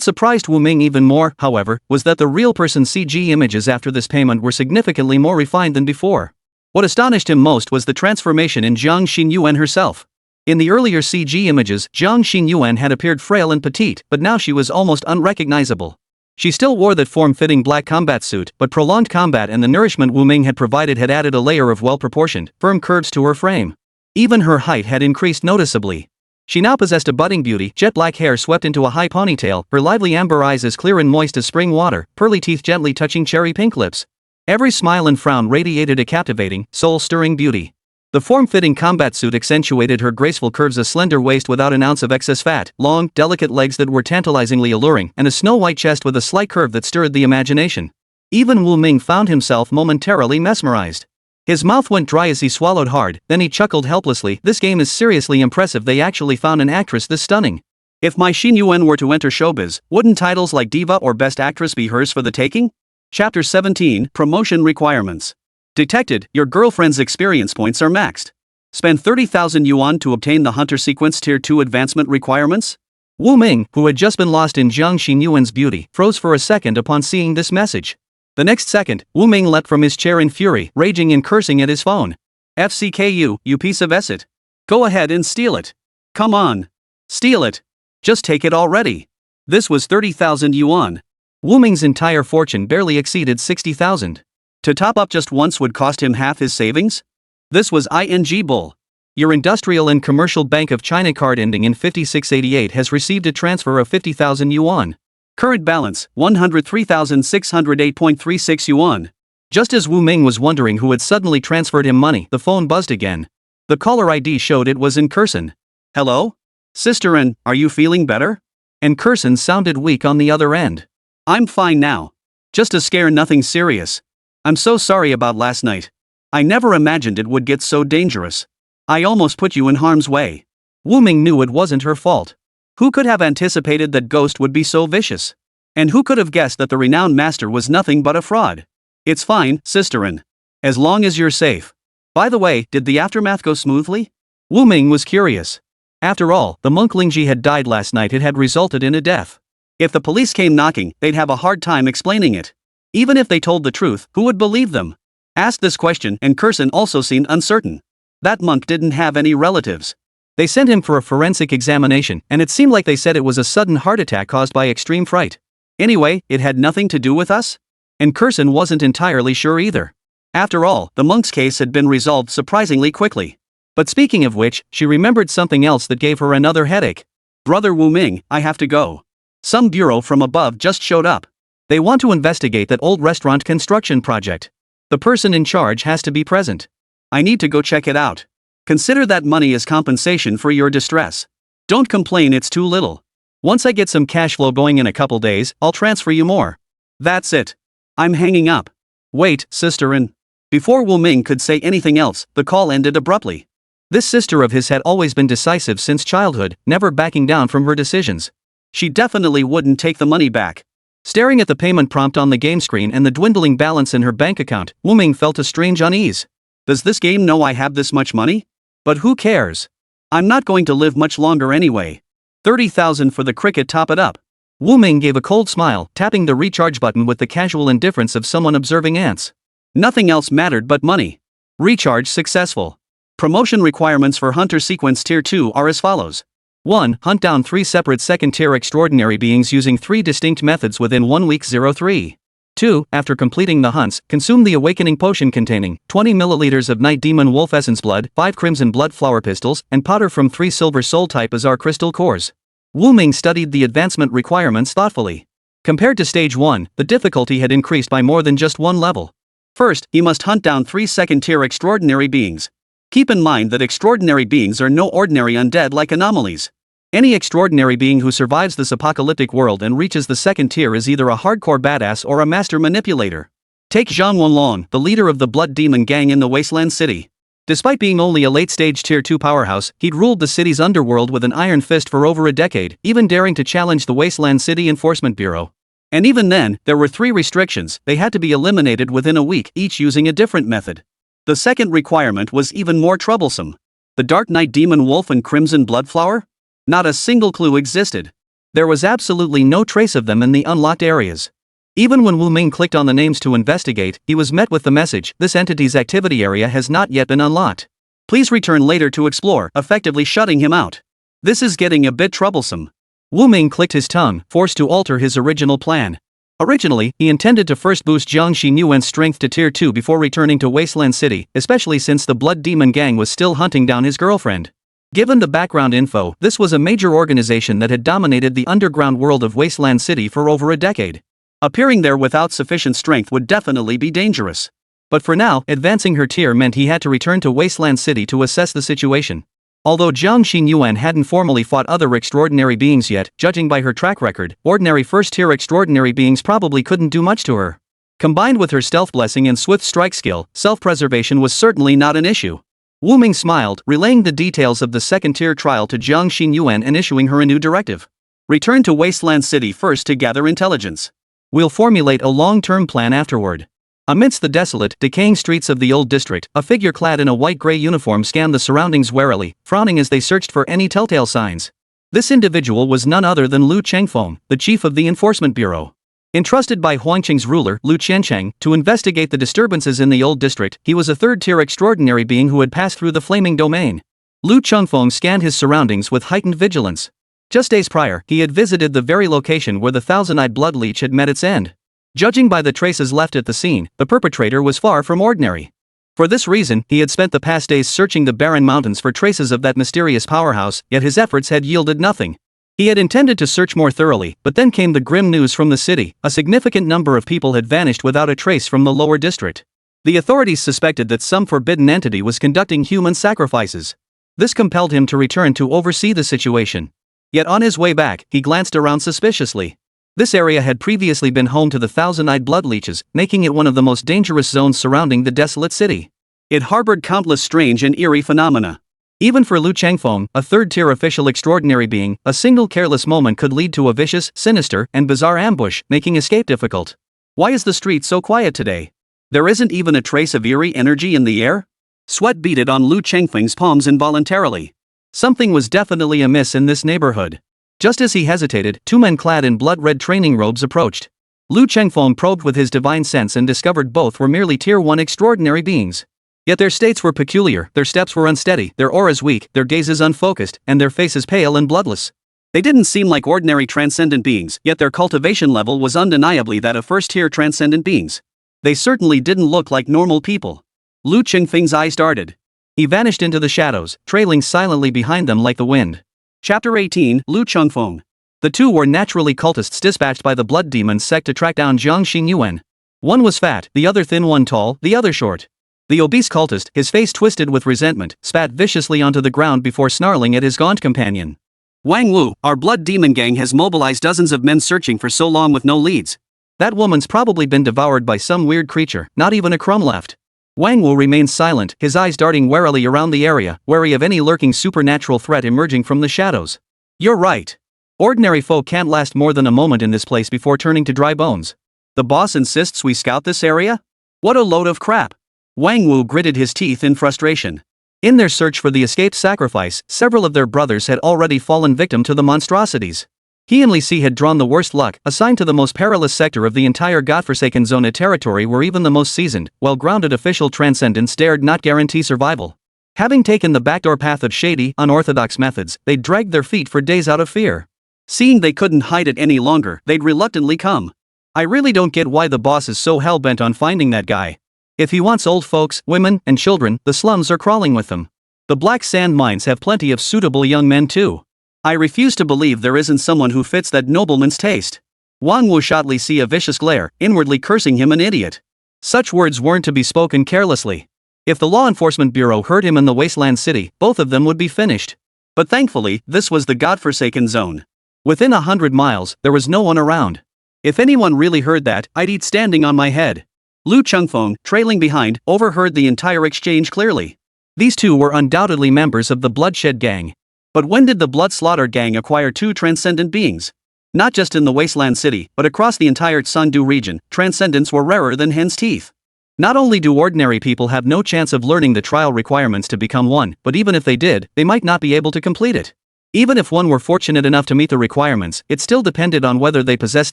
surprised Wu Ming even more, however, was that the real person CG images after this payment were significantly more refined than before. What astonished him most was the transformation in Jiang Xingyuan herself. In the earlier CG images, Jiang Xingyuan had appeared frail and petite, but now she was almost unrecognizable. She still wore that form-fitting black combat suit, but prolonged combat and the nourishment Wu Ming had provided had added a layer of well-proportioned, firm curves to her frame. Even her height had increased noticeably. She now possessed a budding beauty, jet black hair swept into a high ponytail, her lively amber eyes as clear and moist as spring water, pearly teeth gently touching cherry pink lips. Every smile and frown radiated a captivating, soul-stirring beauty. The form-fitting combat suit accentuated her graceful curves, a slender waist without an ounce of excess fat, long, delicate legs that were tantalizingly alluring, and a snow-white chest with a slight curve that stirred the imagination. Even Wu Ming found himself momentarily mesmerized. His mouth went dry as he swallowed hard, then he chuckled helplessly. This game is seriously impressive. They actually found an actress this stunning. If my Xingyuan were to enter showbiz, wouldn't titles like Diva or Best Actress be hers for the taking? Chapter 17, Promotion Requirements. Detected, your girlfriend's experience points are maxed. Spend 30,000 yuan to obtain the Hunter Sequence Tier 2 advancement requirements? Wu Ming, who had just been lost in Jiang Xinyuan's beauty, froze for a second upon seeing this message. The next second, Wu Ming leapt from his chair in fury, raging and cursing at his phone. FCKU, you piece of acid. Go ahead and steal it. Come on. Steal it. Just take it already. This was 30,000 yuan. Wu Ming's entire fortune barely exceeded 60,000. To top up just once would cost him half his savings? This was ing bull. Your Industrial and Commercial Bank of China card ending in 5688 has received a transfer of 50,000 yuan. Current balance, 103,608.36 yuan. Just as Wu Ming was wondering who had suddenly transferred him money, the phone buzzed again. The caller ID showed it was Curson. Hello? Sister N, are you feeling better? And Curson sounded weak on the other end. I'm fine now. Just a scare, nothing serious. I'm so sorry about last night. I never imagined it would get so dangerous. I almost put you in harm's way. Wu Ming knew it wasn't her fault. Who could have anticipated that Ghost would be so vicious? And who could have guessed that the renowned master was nothing but a fraud? It's fine, Sister N. As long as you're safe. By the way, did the aftermath go smoothly? Wu Ming was curious. After all, the monk Lingji had died last night. It had resulted in a death. If the police came knocking, they'd have a hard time explaining it. Even if they told the truth, who would believe them? Asked this question, and Curson also seemed uncertain. That monk didn't have any relatives. They sent him for a forensic examination, and it seemed like they said it was a sudden heart attack caused by extreme fright. Anyway, it had nothing to do with us? And Curson wasn't entirely sure either. After all, the monk's case had been resolved surprisingly quickly. But speaking of which, she remembered something else that gave her another headache. Brother Wu Ming, I have to go. Some bureau from above just showed up. They want to investigate that old restaurant construction project. The person in charge has to be present. I need to go check it out. Consider that money as compensation for your distress. Don't complain it's too little. Once I get some cash flow going in a couple days, I'll transfer you more. That's it. I'm hanging up. Wait, Sister N. Before Wu Ming could say anything else, the call ended abruptly. This sister of his had always been decisive since childhood, never backing down from her decisions. She definitely wouldn't take the money back. Staring at the payment prompt on the game screen and the dwindling balance in her bank account, Wu Ming felt a strange unease. Does this game know I have this much money? But who cares? I'm not going to live much longer anyway. 30,000 for the cricket, top it up. Wu Ming gave a cold smile, tapping the recharge button with the casual indifference of someone observing ants. Nothing else mattered but money. Recharge successful. Promotion requirements for Hunter Sequence Tier 2 are as follows. 1. Hunt down 3 separate second-tier extraordinary beings using 3 distinct methods within 1 week. 03. 2. After completing the hunts, consume the awakening potion containing 20 milliliters of Night Demon Wolf Essence Blood, 5 Crimson Blood Flower Pistols, and powder from 3 Silver Soul Type Azar Crystal Cores. Wu Ming studied the advancement requirements thoughtfully. Compared to Stage 1, the difficulty had increased by more than just one level. First, he must hunt down 3 second-tier extraordinary beings. Keep in mind that extraordinary beings are no ordinary undead like anomalies. Any extraordinary being who survives this apocalyptic world and reaches the second tier is either a hardcore badass or a master manipulator. Take Zhang Wenlong, the leader of the Blood Demon Gang in the Wasteland City. Despite being only a late-stage Tier 2 powerhouse, he'd ruled the city's underworld with an iron fist for over a decade, even daring to challenge the Wasteland City Enforcement Bureau. And even then, there were 3 restrictions: they had to be eliminated within a week, each using a different method. The second requirement was even more troublesome. The Dark Knight Demon Wolf and Crimson Blood Flower? Not a single clue existed. There was absolutely no trace of them in the unlocked areas. Even when Wu Ming clicked on the names to investigate, he was met with the message, "This entity's activity area has not yet been unlocked. Please return later to explore," effectively shutting him out. This is getting a bit troublesome. Wu Ming clicked his tongue, forced to alter his original plan. Originally, he intended to first boost Jiang Xinyuan's strength to Tier 2 before returning to Wasteland City, especially since the Blood Demon Gang was still hunting down his girlfriend. Given the background info, this was a major organization that had dominated the underground world of Wasteland City for over a decade. Appearing there without sufficient strength would definitely be dangerous. But for now, advancing her tier meant he had to return to Wasteland City to assess the situation. Although Jiang Xinyuan hadn't formally fought other extraordinary beings yet, judging by her track record, ordinary first-tier extraordinary beings probably couldn't do much to her. Combined with her stealth blessing and swift strike skill, self-preservation was certainly not an issue. Wu Ming smiled, relaying the details of the second-tier trial to Jiang Xinyuan and issuing her a new directive. Return to Wasteland City first to gather intelligence. We'll formulate a long-term plan afterward. Amidst the desolate, decaying streets of the old district, a figure clad in a white-gray uniform scanned the surroundings warily, frowning as they searched for any telltale signs. This individual was none other than Lu Chengfeng, the chief of the Enforcement Bureau. Entrusted by Huangqing's ruler, Lu Qiancheng, to investigate the disturbances in the old district, he was a third-tier extraordinary being who had passed through the flaming domain. Lu Chengfeng scanned his surroundings with heightened vigilance. Just days prior, he had visited the very location where the thousand-eyed blood leech had met its end. Judging by the traces left at the scene, the perpetrator was far from ordinary. For this reason, he had spent the past days searching the barren mountains for traces of that mysterious powerhouse, yet his efforts had yielded nothing. He had intended to search more thoroughly, but then came the grim news from the city: a significant number of people had vanished without a trace from the lower district. The authorities suspected that some forbidden entity was conducting human sacrifices. This compelled him to return to oversee the situation. Yet on his way back, he glanced around suspiciously. This area had previously been home to the thousand-eyed blood leeches, making it one of the most dangerous zones surrounding the desolate city. It harbored countless strange and eerie phenomena. Even for Lu Chengfeng, a third-tier official extraordinary being, a single careless moment could lead to a vicious, sinister, and bizarre ambush, making escape difficult. Why is the street so quiet today? There isn't even a trace of eerie energy in the air? Sweat beaded on Lu Chengfeng's palms involuntarily. Something was definitely amiss in this neighborhood. Just as he hesitated, two men clad in blood-red training robes approached. Lu Chengfeng probed with his divine sense and discovered both were merely Tier 1 extraordinary beings. Yet their states were peculiar, their steps were unsteady, their auras weak, their gazes unfocused, and their faces pale and bloodless. They didn't seem like ordinary transcendent beings, yet their cultivation level was undeniably that of first-tier transcendent beings. They certainly didn't look like normal people. Lu Chengfeng's eyes darted. He vanished into the shadows, trailing silently behind them like the wind. Chapter 18, Lu Chengfeng. The two were naturally cultists dispatched by the Blood Demon sect to track down Jiang Xingyuan. One was fat, the other thin, one tall, the other short. The obese cultist, his face twisted with resentment, spat viciously onto the ground before snarling at his gaunt companion. Wang Wu, our Blood Demon gang has mobilized dozens of men searching for so long with no leads. That woman's probably been devoured by some weird creature, not even a crumb left. Wang Wu remained silent, his eyes darting warily around the area, wary of any lurking supernatural threat emerging from the shadows. You're right. Ordinary folk can't last more than a moment in this place before turning to dry bones. The boss insists we scout this area? What a load of crap. Wang Wu gritted his teeth in frustration. In their search for the escaped sacrifice, several of their brothers had already fallen victim to the monstrosities. He and Li Si had drawn the worst luck, assigned to the most perilous sector of the entire godforsaken zone, a territory where even the most seasoned, well-grounded official transcendents dared not guarantee survival. Having taken the backdoor path of shady, unorthodox methods, they'd dragged their feet for days out of fear. Seeing they couldn't hide it any longer, they'd reluctantly come. I really don't get why the boss is so hell-bent on finding that guy. If he wants old folks, women, and children, the slums are crawling with them. The black sand mines have plenty of suitable young men too. I refuse to believe there isn't someone who fits that nobleman's taste. Wang Wu shot Li Si a vicious glare, inwardly cursing him an idiot. Such words weren't to be spoken carelessly. If the Law Enforcement Bureau heard him in the wasteland city, both of them would be finished. But thankfully, this was the godforsaken zone. Within 100 miles, there was no one around. If anyone really heard that, I'd eat standing on my head. Lu Chengfeng, trailing behind, overheard the entire exchange clearly. These two were undoubtedly members of the Bloodshed Gang. But when did the Blood Slaughter Gang acquire two transcendent beings? Not just in the wasteland city, but across the entire Chengdu region, transcendents were rarer than hen's teeth. Not only do ordinary people have no chance of learning the trial requirements to become one, but even if they did, they might not be able to complete it. Even if one were fortunate enough to meet the requirements, it still depended on whether they possessed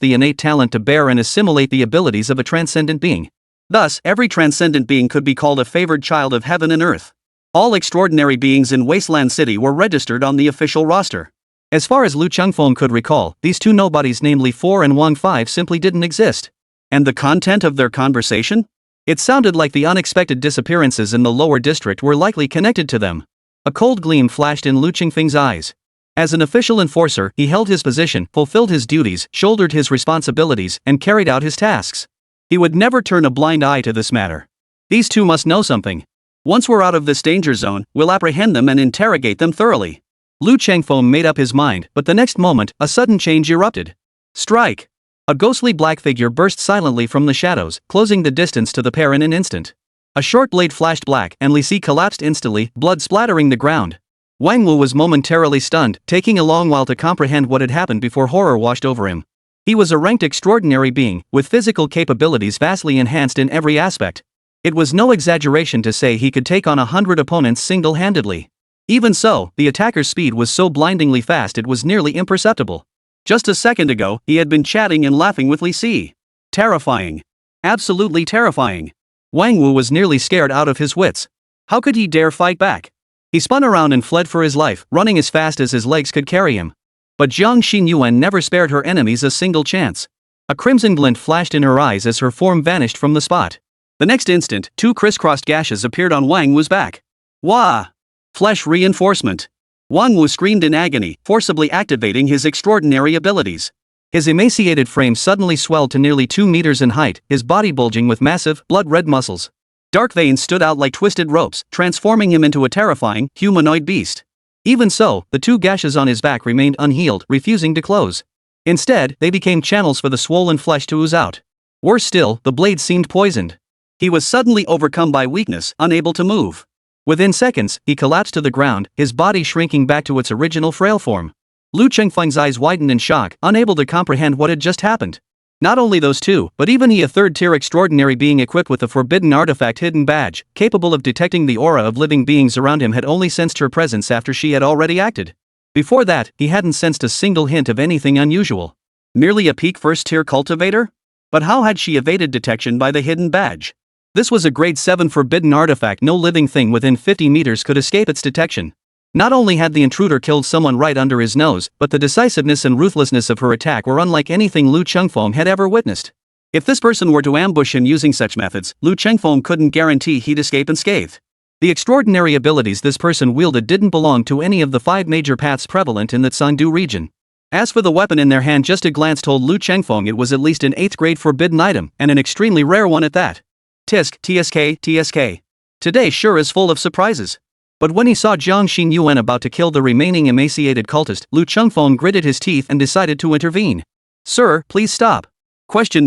the innate talent to bear and assimilate the abilities of a transcendent being. Thus, every transcendent being could be called a favored child of heaven and earth. All extraordinary beings in Wasteland City were registered on the official roster. As far as Lu Chengfeng could recall, these two nobodies, namely 4 and Wang 5, simply didn't exist. And the content of their conversation? It sounded like the unexpected disappearances in the lower district were likely connected to them. A cold gleam flashed in Lu Chengfeng's eyes. As an official enforcer, he held his position, fulfilled his duties, shouldered his responsibilities, and carried out his tasks. He would never turn a blind eye to this matter. These two must know something. Once we're out of this danger zone, we'll apprehend them and interrogate them thoroughly. Lu Chengfeng made up his mind, but the next moment, a sudden change erupted. Strike! A ghostly black figure burst silently from the shadows, closing the distance to the pair in an instant. A short blade flashed black, and Li Si collapsed instantly, blood splattering the ground. Wang Wu was momentarily stunned, taking a long while to comprehend what had happened before horror washed over him. He was a ranked extraordinary being, with physical capabilities vastly enhanced in every aspect. It was no exaggeration to say he could take on 100 opponents single-handedly. Even so, the attacker's speed was so blindingly fast it was nearly imperceptible. Just a second ago, he had been chatting and laughing with Li Si. Terrifying. Absolutely terrifying. Wang Wu was nearly scared out of his wits. How could he dare fight back? He spun around and fled for his life, running as fast as his legs could carry him. But Jiang Xinyuan never spared her enemies a single chance. A crimson glint flashed in her eyes as her form vanished from the spot. The next instant, 2 crisscrossed gashes appeared on Wang Wu's back. Wah! Flesh reinforcement. Wang Wu screamed in agony, forcibly activating his extraordinary abilities. His emaciated frame suddenly swelled to nearly 2 meters in height, his body bulging with massive, blood-red muscles. Dark veins stood out like twisted ropes, transforming him into a terrifying, humanoid beast. Even so, the 2 gashes on his back remained unhealed, refusing to close. Instead, they became channels for the swollen flesh to ooze out. Worse still, the blade seemed poisoned. He was suddenly overcome by weakness, unable to move. Within seconds, he collapsed to the ground, his body shrinking back to its original frail form. Lu Chengfeng's eyes widened in shock, unable to comprehend what had just happened. Not only those 2, but even he, a third-tier extraordinary being equipped with a forbidden artifact hidden badge, capable of detecting the aura of living beings around him, had only sensed her presence after she had already acted. Before that, he hadn't sensed a single hint of anything unusual. Merely a peak first-tier cultivator? But how had she evaded detection by the hidden badge? This was a grade 7 forbidden artifact. No living thing within 50 meters could escape its detection. Not only had the intruder killed someone right under his nose, but the decisiveness and ruthlessness of her attack were unlike anything Lu Chengfeng had ever witnessed. If this person were to ambush him using such methods, Lu Chengfeng couldn't guarantee he'd escape unscathed. The extraordinary abilities this person wielded didn't belong to any of the 5 major paths prevalent in the Chengdu region. As for the weapon in their hand, just a glance told Lu Chengfeng it was at least an 8th grade forbidden item, and an extremely rare one at that. Tisk, TSK, TSK. Today sure is full of surprises. But when he saw Jiang Xinyuan about to kill the remaining emaciated cultist, Lu Chengfeng gritted his teeth and decided to intervene. Sir, please stop. ? Jiang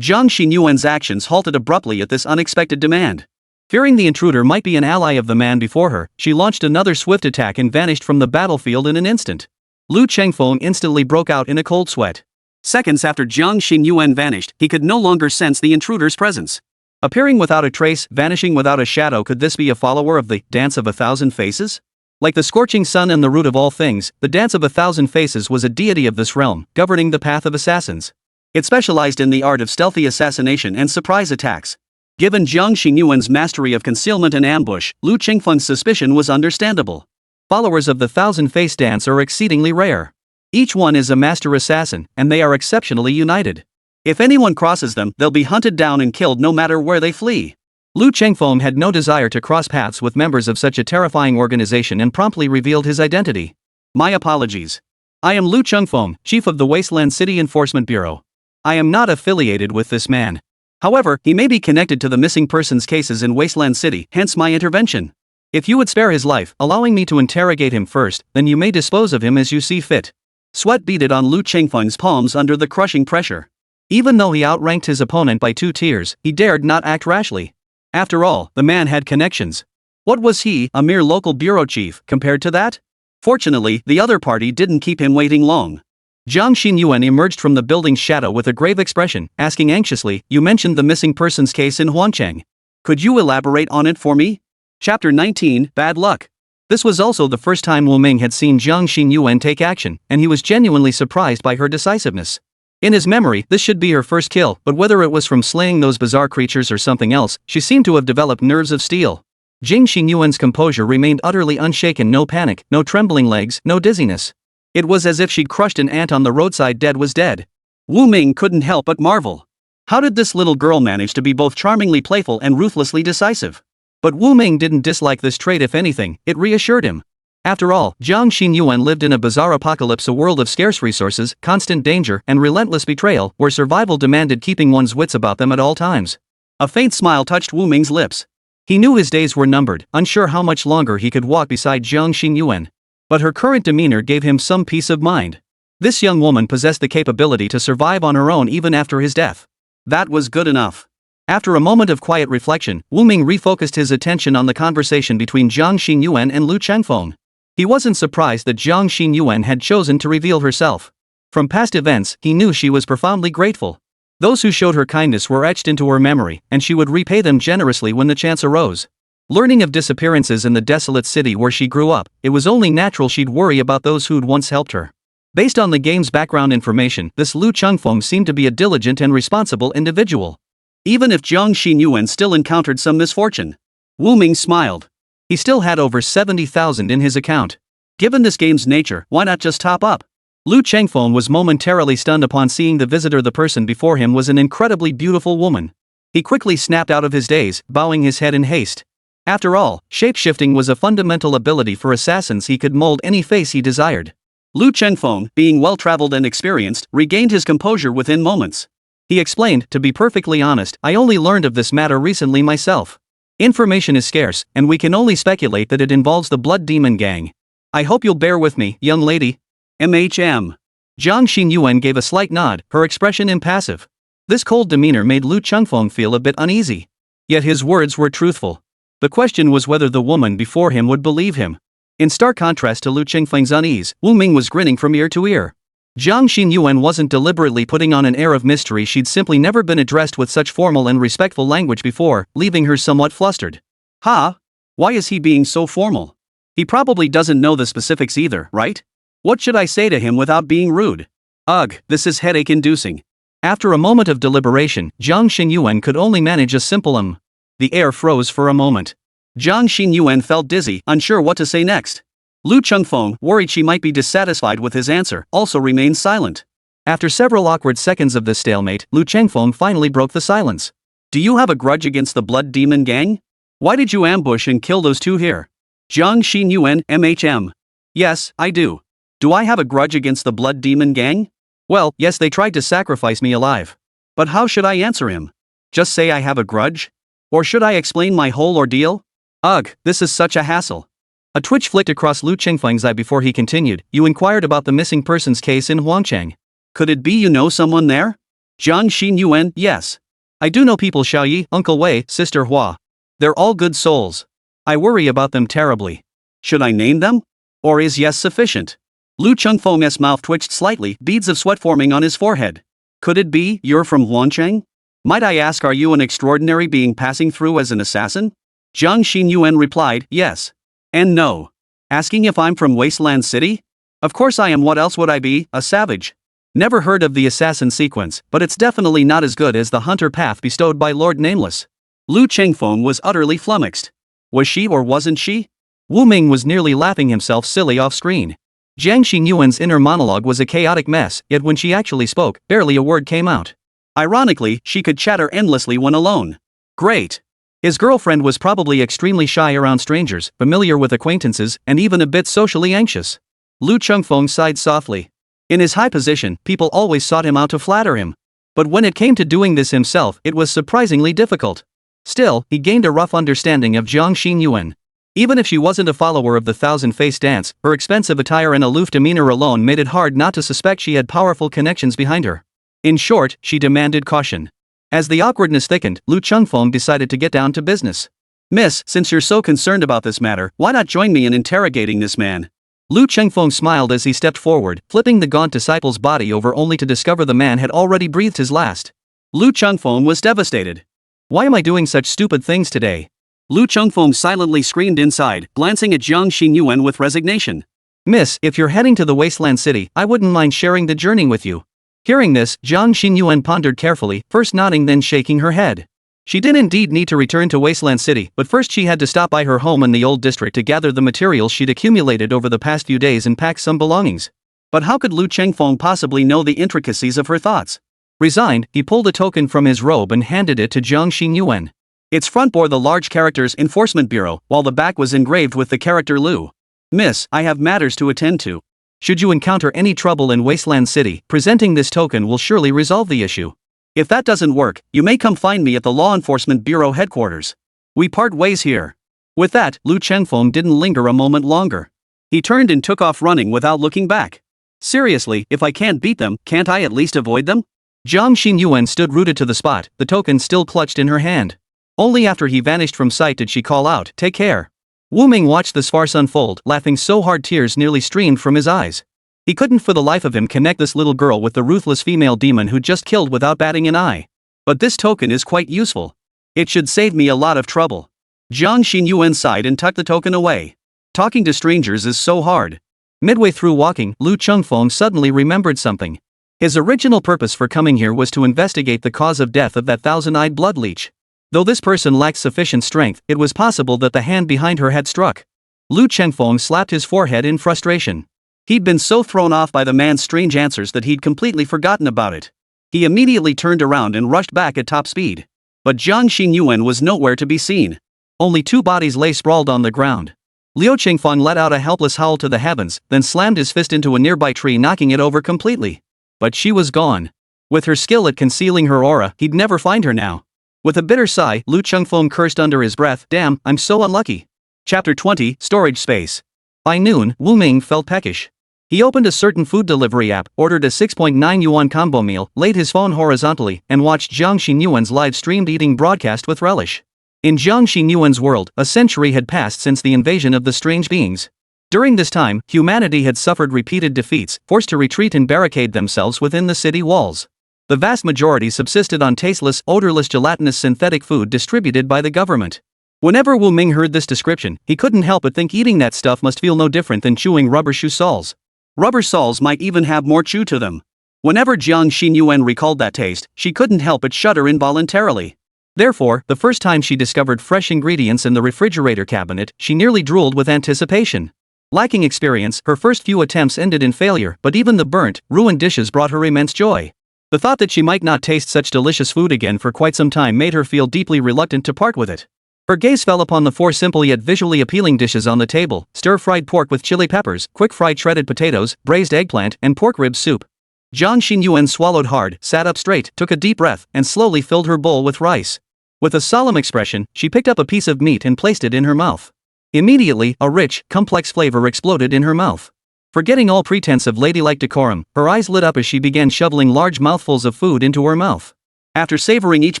Xinyuan's actions halted abruptly at this unexpected demand. Fearing the intruder might be an ally of the man before her, she launched another swift attack and vanished from the battlefield in an instant. Lu Chengfeng instantly broke out in a cold sweat. Seconds after Jiang Xinyuan vanished, he could no longer sense the intruder's presence. Appearing without a trace, vanishing without a shadow, could this be a follower of the Dance of a Thousand Faces? Like the scorching sun and the root of all things, the Dance of a Thousand Faces was a deity of this realm, governing the path of assassins. It specialized in the art of stealthy assassination and surprise attacks. Given Jiang Xinyuan's mastery of concealment and ambush, Lu Chengfeng's suspicion was understandable. Followers of the Thousand Face Dance are exceedingly rare. Each one is a master assassin, and they are exceptionally united. If anyone crosses them, they'll be hunted down and killed no matter where they flee. Lu Chengfeng had no desire to cross paths with members of such a terrifying organization and promptly revealed his identity. My apologies. I am Lu Chengfeng, chief of the Wasteland City Enforcement Bureau. I am not affiliated with this man. However, he may be connected to the missing persons cases in Wasteland City, hence my intervention. If you would spare his life, allowing me to interrogate him first, then you may dispose of him as you see fit. Sweat beaded on Lu Chengfeng's palms under the crushing pressure. Even though he outranked his opponent by 2 tiers, he dared not act rashly. After all, the man had connections. What was he, a mere local bureau chief, compared to that? Fortunately, the other party didn't keep him waiting long. Jiang Xinyuan emerged from the building's shadow with a grave expression, asking anxiously, "You mentioned the missing persons case in Huancheng. Could you elaborate on it for me?" Chapter 19, Bad Luck. This was also the first time Wu Ming had seen Jiang Xinyuan take action, and he was genuinely surprised by her decisiveness. In his memory, this should be her first kill, but whether it was from slaying those bizarre creatures or something else, she seemed to have developed nerves of steel. Jiang Xinyuan's composure remained utterly unshaken. No panic, no trembling legs, no dizziness. It was as if she'd crushed an ant on the roadside. Dead was dead. Wu Ming couldn't help but marvel. How did this little girl manage to be both charmingly playful and ruthlessly decisive? But Wu Ming didn't dislike this trait. If anything, it reassured him. After all, Jiang Xinyuan lived in a bizarre apocalypse, a world of scarce resources, constant danger, and relentless betrayal, where survival demanded keeping one's wits about them at all times. A faint smile touched Wu Ming's lips. He knew his days were numbered, unsure how much longer he could walk beside Jiang Xinyuan. But her current demeanor gave him some peace of mind. This young woman possessed the capability to survive on her own even after his death. That was good enough. After a moment of quiet reflection, Wu Ming refocused his attention on the conversation between Jiang Xinyuan and Lu Chengfeng. He wasn't surprised that Jiang Xinyuan had chosen to reveal herself. From past events, he knew she was profoundly grateful. Those who showed her kindness were etched into her memory, and she would repay them generously when the chance arose. Learning of disappearances in the desolate city where she grew up, it was only natural she'd worry about those who'd once helped her. Based on the game's background information, this Lu Chengfeng seemed to be a diligent and responsible individual. Even if Jiang Xinyuan still encountered some misfortune, Wu Ming smiled. He still had over 70,000 in his account. Given this game's nature, why not just top up? Lu Chengfeng was momentarily stunned upon seeing the visitor. The person before him was an incredibly beautiful woman. He quickly snapped out of his daze, bowing his head in haste. After all, shape-shifting was a fundamental ability for assassins. He could mold any face he desired. Lu Chengfeng, being well-traveled and experienced, regained his composure within moments. He explained, "To be perfectly honest, I only learned of this matter recently myself. Information is scarce, and we can only speculate that it involves the Blood Demon Gang. I hope you'll bear with me, young lady." MHM. Jiang Xinyuan gave a slight nod, her expression impassive. This cold demeanor made Lu Chengfeng feel a bit uneasy. Yet his words were truthful. The question was whether the woman before him would believe him. In stark contrast to Lu Chengfeng's unease, Wu Ming was grinning from ear to ear. Jiang Xinyuan wasn't deliberately putting on an air of mystery. She'd simply never been addressed with such formal and respectful language before, leaving her somewhat flustered. Ha! Why is he being so formal? He probably doesn't know the specifics either, right? What should I say to him without being rude? Ugh, this is headache-inducing. After a moment of deliberation, Jiang Xinyuan could only manage a simple The air froze for a moment. Jiang Xinyuan felt dizzy, unsure what to say next. Lu Chengfeng, worried she might be dissatisfied with his answer, also remained silent. After several awkward seconds of this stalemate, Lu Chengfeng finally broke the silence. Do you have a grudge against the Blood Demon Gang? Why did you ambush and kill those two here? Jiang Xinyuan, MHM. Yes, I do. Do I have a grudge against the Blood Demon Gang? Well, yes, they tried to sacrifice me alive. But how should I answer him? Just say I have a grudge? Or should I explain my whole ordeal? Ugh, this is such a hassle. A twitch flicked across Lu Chengfeng's eye before he continued. You inquired about the missing persons case in Huangchang. Could it be you know someone there? Jiang Xinyuan, yes. I do know people. Xiaoyi, Uncle Wei, Sister Hua. They're all good souls. I worry about them terribly. Should I name them? Or is yes sufficient? Lu Chengfeng's mouth twitched slightly, beads of sweat forming on his forehead. Could it be you're from Huangchang? Might I ask, are you an extraordinary being passing through as an assassin? Jiang Xinyuan replied, yes. And no. Asking if I'm from Wasteland City? Of course I am. What else would I be, a savage? Never heard of the assassin sequence, but it's definitely not as good as the hunter path bestowed by Lord Nameless. Lu Chengfeng was utterly flummoxed. Was she or wasn't she? Wu Ming was nearly laughing himself silly off-screen. Jiang Xinyuan's inner monologue was a chaotic mess, yet when she actually spoke, barely a word came out. Ironically, she could chatter endlessly when alone. Great. His girlfriend was probably extremely shy around strangers, familiar with acquaintances, and even a bit socially anxious. Lu Chengfeng sighed softly. In his high position, people always sought him out to flatter him. But when it came to doing this himself, it was surprisingly difficult. Still, he gained a rough understanding of Jiang Xinyuan. Even if she wasn't a follower of the thousand-face dance, her expensive attire and aloof demeanor alone made it hard not to suspect she had powerful connections behind her. In short, she demanded caution. As the awkwardness thickened, Lu Chengfeng decided to get down to business. Miss, since you're so concerned about this matter, why not join me in interrogating this man? Lu Chengfeng smiled as he stepped forward, flipping the gaunt disciple's body over only to discover the man had already breathed his last. Lu Chengfeng was devastated. Why am I doing such stupid things today? Lu Chengfeng silently screamed inside, glancing at Jiang Xinyuan with resignation. Miss, if you're heading to the Wasteland City, I wouldn't mind sharing the journey with you. Hearing this, Jiang Xinyuan pondered carefully, first nodding then shaking her head. She did indeed need to return to Wasteland City, but first she had to stop by her home in the old district to gather the materials she'd accumulated over the past few days and pack some belongings. But how could Lu Chengfeng possibly know the intricacies of her thoughts? Resigned, he pulled a token from his robe and handed it to Jiang Xinyuan. Its front bore the large characters Enforcement Bureau, while the back was engraved with the character Lu. Miss, I have matters to attend to. Should you encounter any trouble in Wasteland City, presenting this token will surely resolve the issue. If that doesn't work, you may come find me at the Law Enforcement Bureau headquarters. We part ways here. With that, Lu Chengfeng didn't linger a moment longer. He turned and took off running without looking back. Seriously, if I can't beat them, can't I at least avoid them? Jiang Xinyuan stood rooted to the spot, the token still clutched in her hand. Only after he vanished from sight did she call out, "Take care." Wu Ming watched this farce unfold, laughing so hard tears nearly streamed from his eyes. He couldn't for the life of him connect this little girl with the ruthless female demon who just killed without batting an eye. But this token is quite useful. It should save me a lot of trouble. Jiang Xinyuan sighed and tucked the token away. Talking to strangers is so hard. Midway through walking, Lu Chengfeng suddenly remembered something. His original purpose for coming here was to investigate the cause of death of that thousand-eyed blood leech. Though this person lacked sufficient strength, it was possible that the hand behind her had struck. Lu Chengfeng slapped his forehead in frustration. He'd been so thrown off by the man's strange answers that he'd completely forgotten about it. He immediately turned around and rushed back at top speed. But Jiang Xinyuan was nowhere to be seen. Only two bodies lay sprawled on the ground. Liu Qingfeng let out a helpless howl to the heavens, then slammed his fist into a nearby tree, knocking it over completely. But she was gone. With her skill at concealing her aura, he'd never find her now. With a bitter sigh, Lu Chengfeng cursed under his breath, "Damn, I'm so unlucky." Chapter 20, Storage Space. By noon, Wu Ming felt peckish. He opened a certain food delivery app, ordered a 6.9 yuan combo meal, laid his phone horizontally, and watched Jiang Xinyuan's live-streamed eating broadcast with relish. In Jiang Xinyuan's world, a century had passed since the invasion of the strange beings. During this time, humanity had suffered repeated defeats, forced to retreat and barricade themselves within the city walls. The vast majority subsisted on tasteless, odorless gelatinous synthetic food distributed by the government. Whenever Wu Ming heard this description, he couldn't help but think eating that stuff must feel no different than chewing rubber shoe soles. Rubber soles might even have more chew to them. Whenever Jiang Xinyuan recalled that taste, she couldn't help but shudder involuntarily. Therefore, the first time she discovered fresh ingredients in the refrigerator cabinet, she nearly drooled with anticipation. Lacking experience, her first few attempts ended in failure, but even the burnt, ruined dishes brought her immense joy. The thought that she might not taste such delicious food again for quite some time made her feel deeply reluctant to part with it. Her gaze fell upon the four simple yet visually appealing dishes on the table: stir-fried pork with chili peppers, quick-fried shredded potatoes, braised eggplant, and pork rib soup. Jiang Xinyuan swallowed hard, sat up straight, took a deep breath, and slowly filled her bowl with rice. With a solemn expression, she picked up a piece of meat and placed it in her mouth. Immediately, a rich, complex flavor exploded in her mouth. Forgetting all pretense of ladylike decorum, her eyes lit up as she began shoveling large mouthfuls of food into her mouth. After savoring each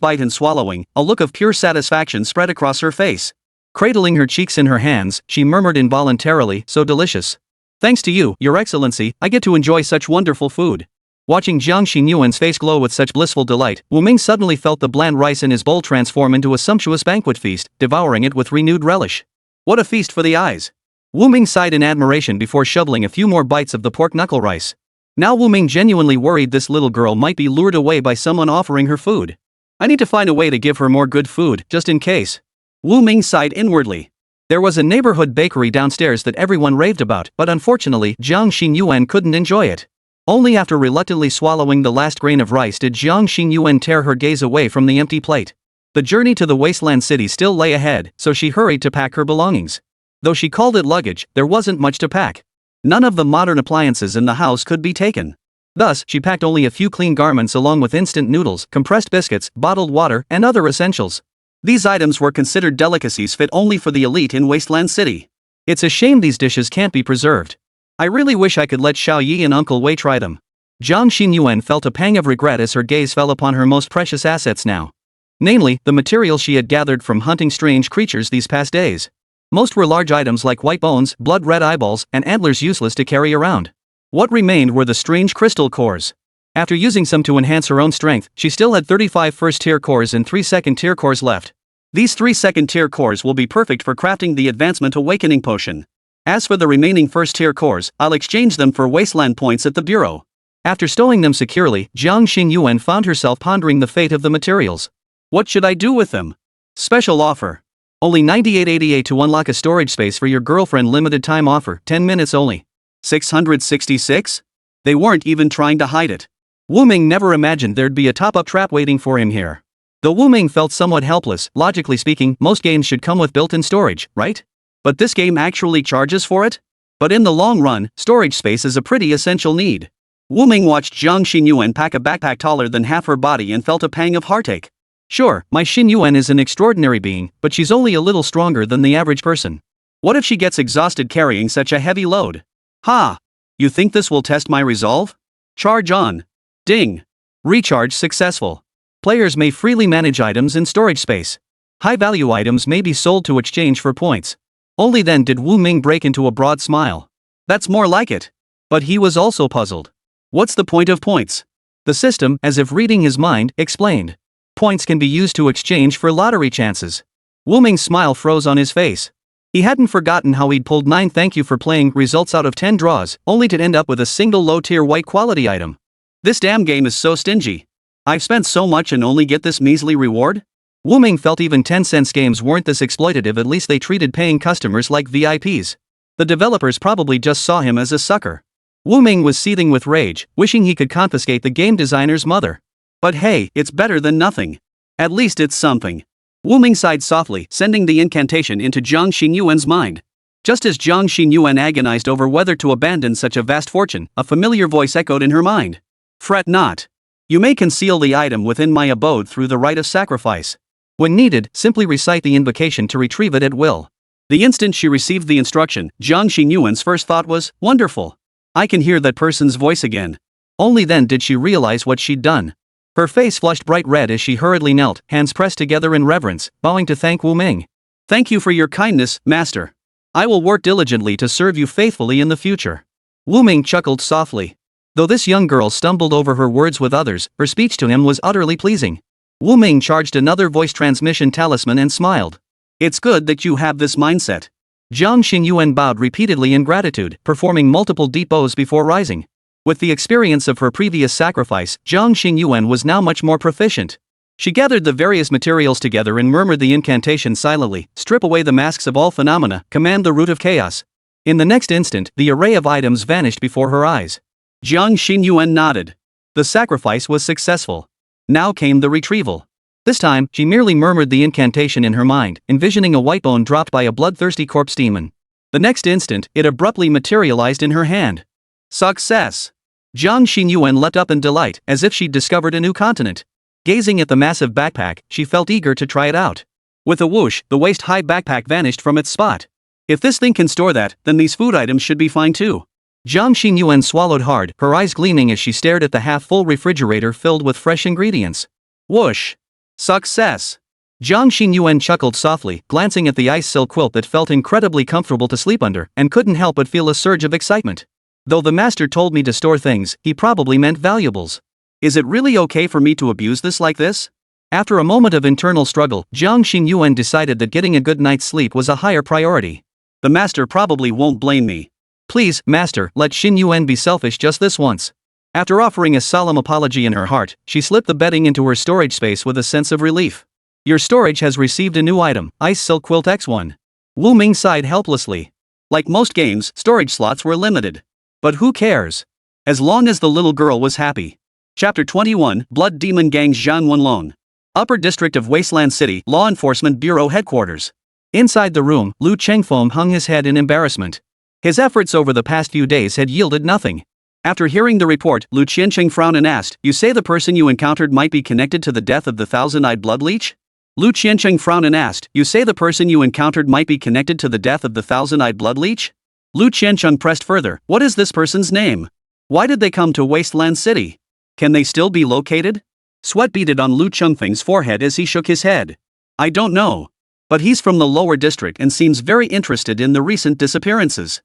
bite and swallowing, a look of pure satisfaction spread across her face. Cradling her cheeks in her hands, she murmured involuntarily, "So delicious. Thanks to you, Your Excellency, I get to enjoy such wonderful food." Watching Jiang Xinyuan's face glow with such blissful delight, Wu Ming suddenly felt the bland rice in his bowl transform into a sumptuous banquet feast, devouring it with renewed relish. What a feast for the eyes! Wu Ming sighed in admiration before shoveling a few more bites of the pork knuckle rice. Now Wu Ming genuinely worried this little girl might be lured away by someone offering her food. I need to find a way to give her more good food, just in case. Wu Ming sighed inwardly. There was a neighborhood bakery downstairs that everyone raved about, but unfortunately, Jiang Xinyuan couldn't enjoy it. Only after reluctantly swallowing the last grain of rice did Jiang Xinyuan tear her gaze away from the empty plate. The journey to the wasteland city still lay ahead, so she hurried to pack her belongings. Though she called it luggage, there wasn't much to pack. None of the modern appliances in the house could be taken. Thus, she packed only a few clean garments along with instant noodles, compressed biscuits, bottled water, and other essentials. These items were considered delicacies fit only for the elite in Wasteland City. It's a shame these dishes can't be preserved. I really wish I could let Xiao Yi and Uncle Wei try them. Jiang Xinyuan felt a pang of regret as her gaze fell upon her most precious assets now. Namely, the material she had gathered from hunting strange creatures these past days. Most were large items like white bones, blood-red eyeballs, and antlers useless to carry around. What remained were the strange crystal cores. After using some to enhance her own strength, she still had 35 first-tier cores and 3 second-tier cores left. These 3 second-tier cores will be perfect for crafting the Advancement Awakening Potion. As for the remaining first-tier cores, I'll exchange them for wasteland points at the bureau. After stowing them securely, Jiang Xinyuan found herself pondering the fate of the materials. What should I do with them? Special offer. Only 98.88 to unlock a storage space for your girlfriend. Limited time offer, 10 minutes only. 666? They weren't even trying to hide it. Wu Ming never imagined there'd be a top-up trap waiting for him here. Though Wu Ming felt somewhat helpless, logically speaking, most games should come with built-in storage, right? But this game actually charges for it? But in the long run, storage space is a pretty essential need. Wu Ming watched Jiang Xinyuan pack a backpack taller than half her body and felt a pang of heartache. Sure, my Xinyuan is an extraordinary being, but she's only a little stronger than the average person. What if she gets exhausted carrying such a heavy load? Ha! You think this will test my resolve? Charge on. Ding. Recharge successful. Players may freely manage items in storage space. High-value items may be sold to exchange for points. Only then did Wu Ming break into a broad smile. That's more like it. But he was also puzzled. What's the point of points? The system, as if reading his mind, explained. Points can be used to exchange for lottery chances. Wu Ming's smile froze on his face. He hadn't forgotten how he'd pulled 9 thank you for playing results out of 10 draws, only to end up with a single low-tier white quality item. This damn game is so stingy. I've spent so much and only get this measly reward? Wu Ming felt even 10-cent games weren't this exploitative. At least they treated paying customers like VIPs. The developers probably just saw him as a sucker. Wu Ming was seething with rage, wishing he could confiscate the game designer's mother. But hey, it's better than nothing. At least it's something. Wu Ming sighed softly, sending the incantation into Jiang Xinyuan's mind. Just as Jiang Xinyuan agonized over whether to abandon such a vast fortune, a familiar voice echoed in her mind. Fret not. You may conceal the item within my abode through the rite of sacrifice. When needed, simply recite the invocation to retrieve it at will. The instant she received the instruction, Jiang Xinyuan's first thought was, wonderful. I can hear that person's voice again. Only then did she realize what she'd done. Her face flushed bright red as she hurriedly knelt, hands pressed together in reverence, bowing to thank Wu Ming. Thank you for your kindness, master. I will work diligently to serve you faithfully in the future. Wu Ming chuckled softly. Though this young girl stumbled over her words with others, her speech to him was utterly pleasing. Wu Ming charged another voice transmission talisman and smiled. It's good that you have this mindset. Jiang Xinyuan bowed repeatedly in gratitude, performing multiple deep bows before rising. With the experience of her previous sacrifice, Jiang Xinyuan was now much more proficient. She gathered the various materials together and murmured the incantation silently, strip away the masks of all phenomena, command the root of chaos. In the next instant, the array of items vanished before her eyes. Jiang Xinyuan nodded. The sacrifice was successful. Now came the retrieval. This time, she merely murmured the incantation in her mind, envisioning a white bone dropped by a bloodthirsty corpse demon. The next instant, it abruptly materialized in her hand. Success! Jiang Xinyuan leapt up in delight, as if she'd discovered a new continent. Gazing at the massive backpack, she felt eager to try it out. With a whoosh, the waist-high backpack vanished from its spot. If this thing can store that, then these food items should be fine too. Jiang Xinyuan swallowed hard, her eyes gleaming as she stared at the half-full refrigerator filled with fresh ingredients. Whoosh! Success! Jiang Xinyuan chuckled softly, glancing at the ice silk quilt that felt incredibly comfortable to sleep under, and couldn't help but feel a surge of excitement. Though the master told me to store things, he probably meant valuables. Is it really okay for me to abuse this like this? After a moment of internal struggle, Jiang Xinyuan decided that getting a good night's sleep was a higher priority. The master probably won't blame me. Please, master, let Xinyuan be selfish just this once. After offering a solemn apology in her heart, she slipped the bedding into her storage space with a sense of relief. Your storage has received a new item, Ice Silk Quilt X1. Wu Ming sighed helplessly. Like most games, storage slots were limited. But who cares? As long as the little girl was happy. Chapter 21, Blood Demon Gang's Zhanwenlong. Upper District of Wasteland City, Law Enforcement Bureau Headquarters. Inside the room, Lu Chengfeng hung his head in embarrassment. His efforts over the past few days had yielded nothing. After hearing the report, Lu Qiancheng frowned and asked, You say the person you encountered might be connected to the death of the thousand-eyed blood leech? Lu Qiancheng frowned and asked, You say the person you encountered might be connected to the death of the thousand-eyed blood leech? Lu Qiancheng pressed further, What is this person's name? Why did they come to Wasteland City? Can they still be located? Sweat beaded on Lu Chengfeng's forehead as he shook his head. I don't know. But he's from the lower district and seems very interested in the recent disappearances.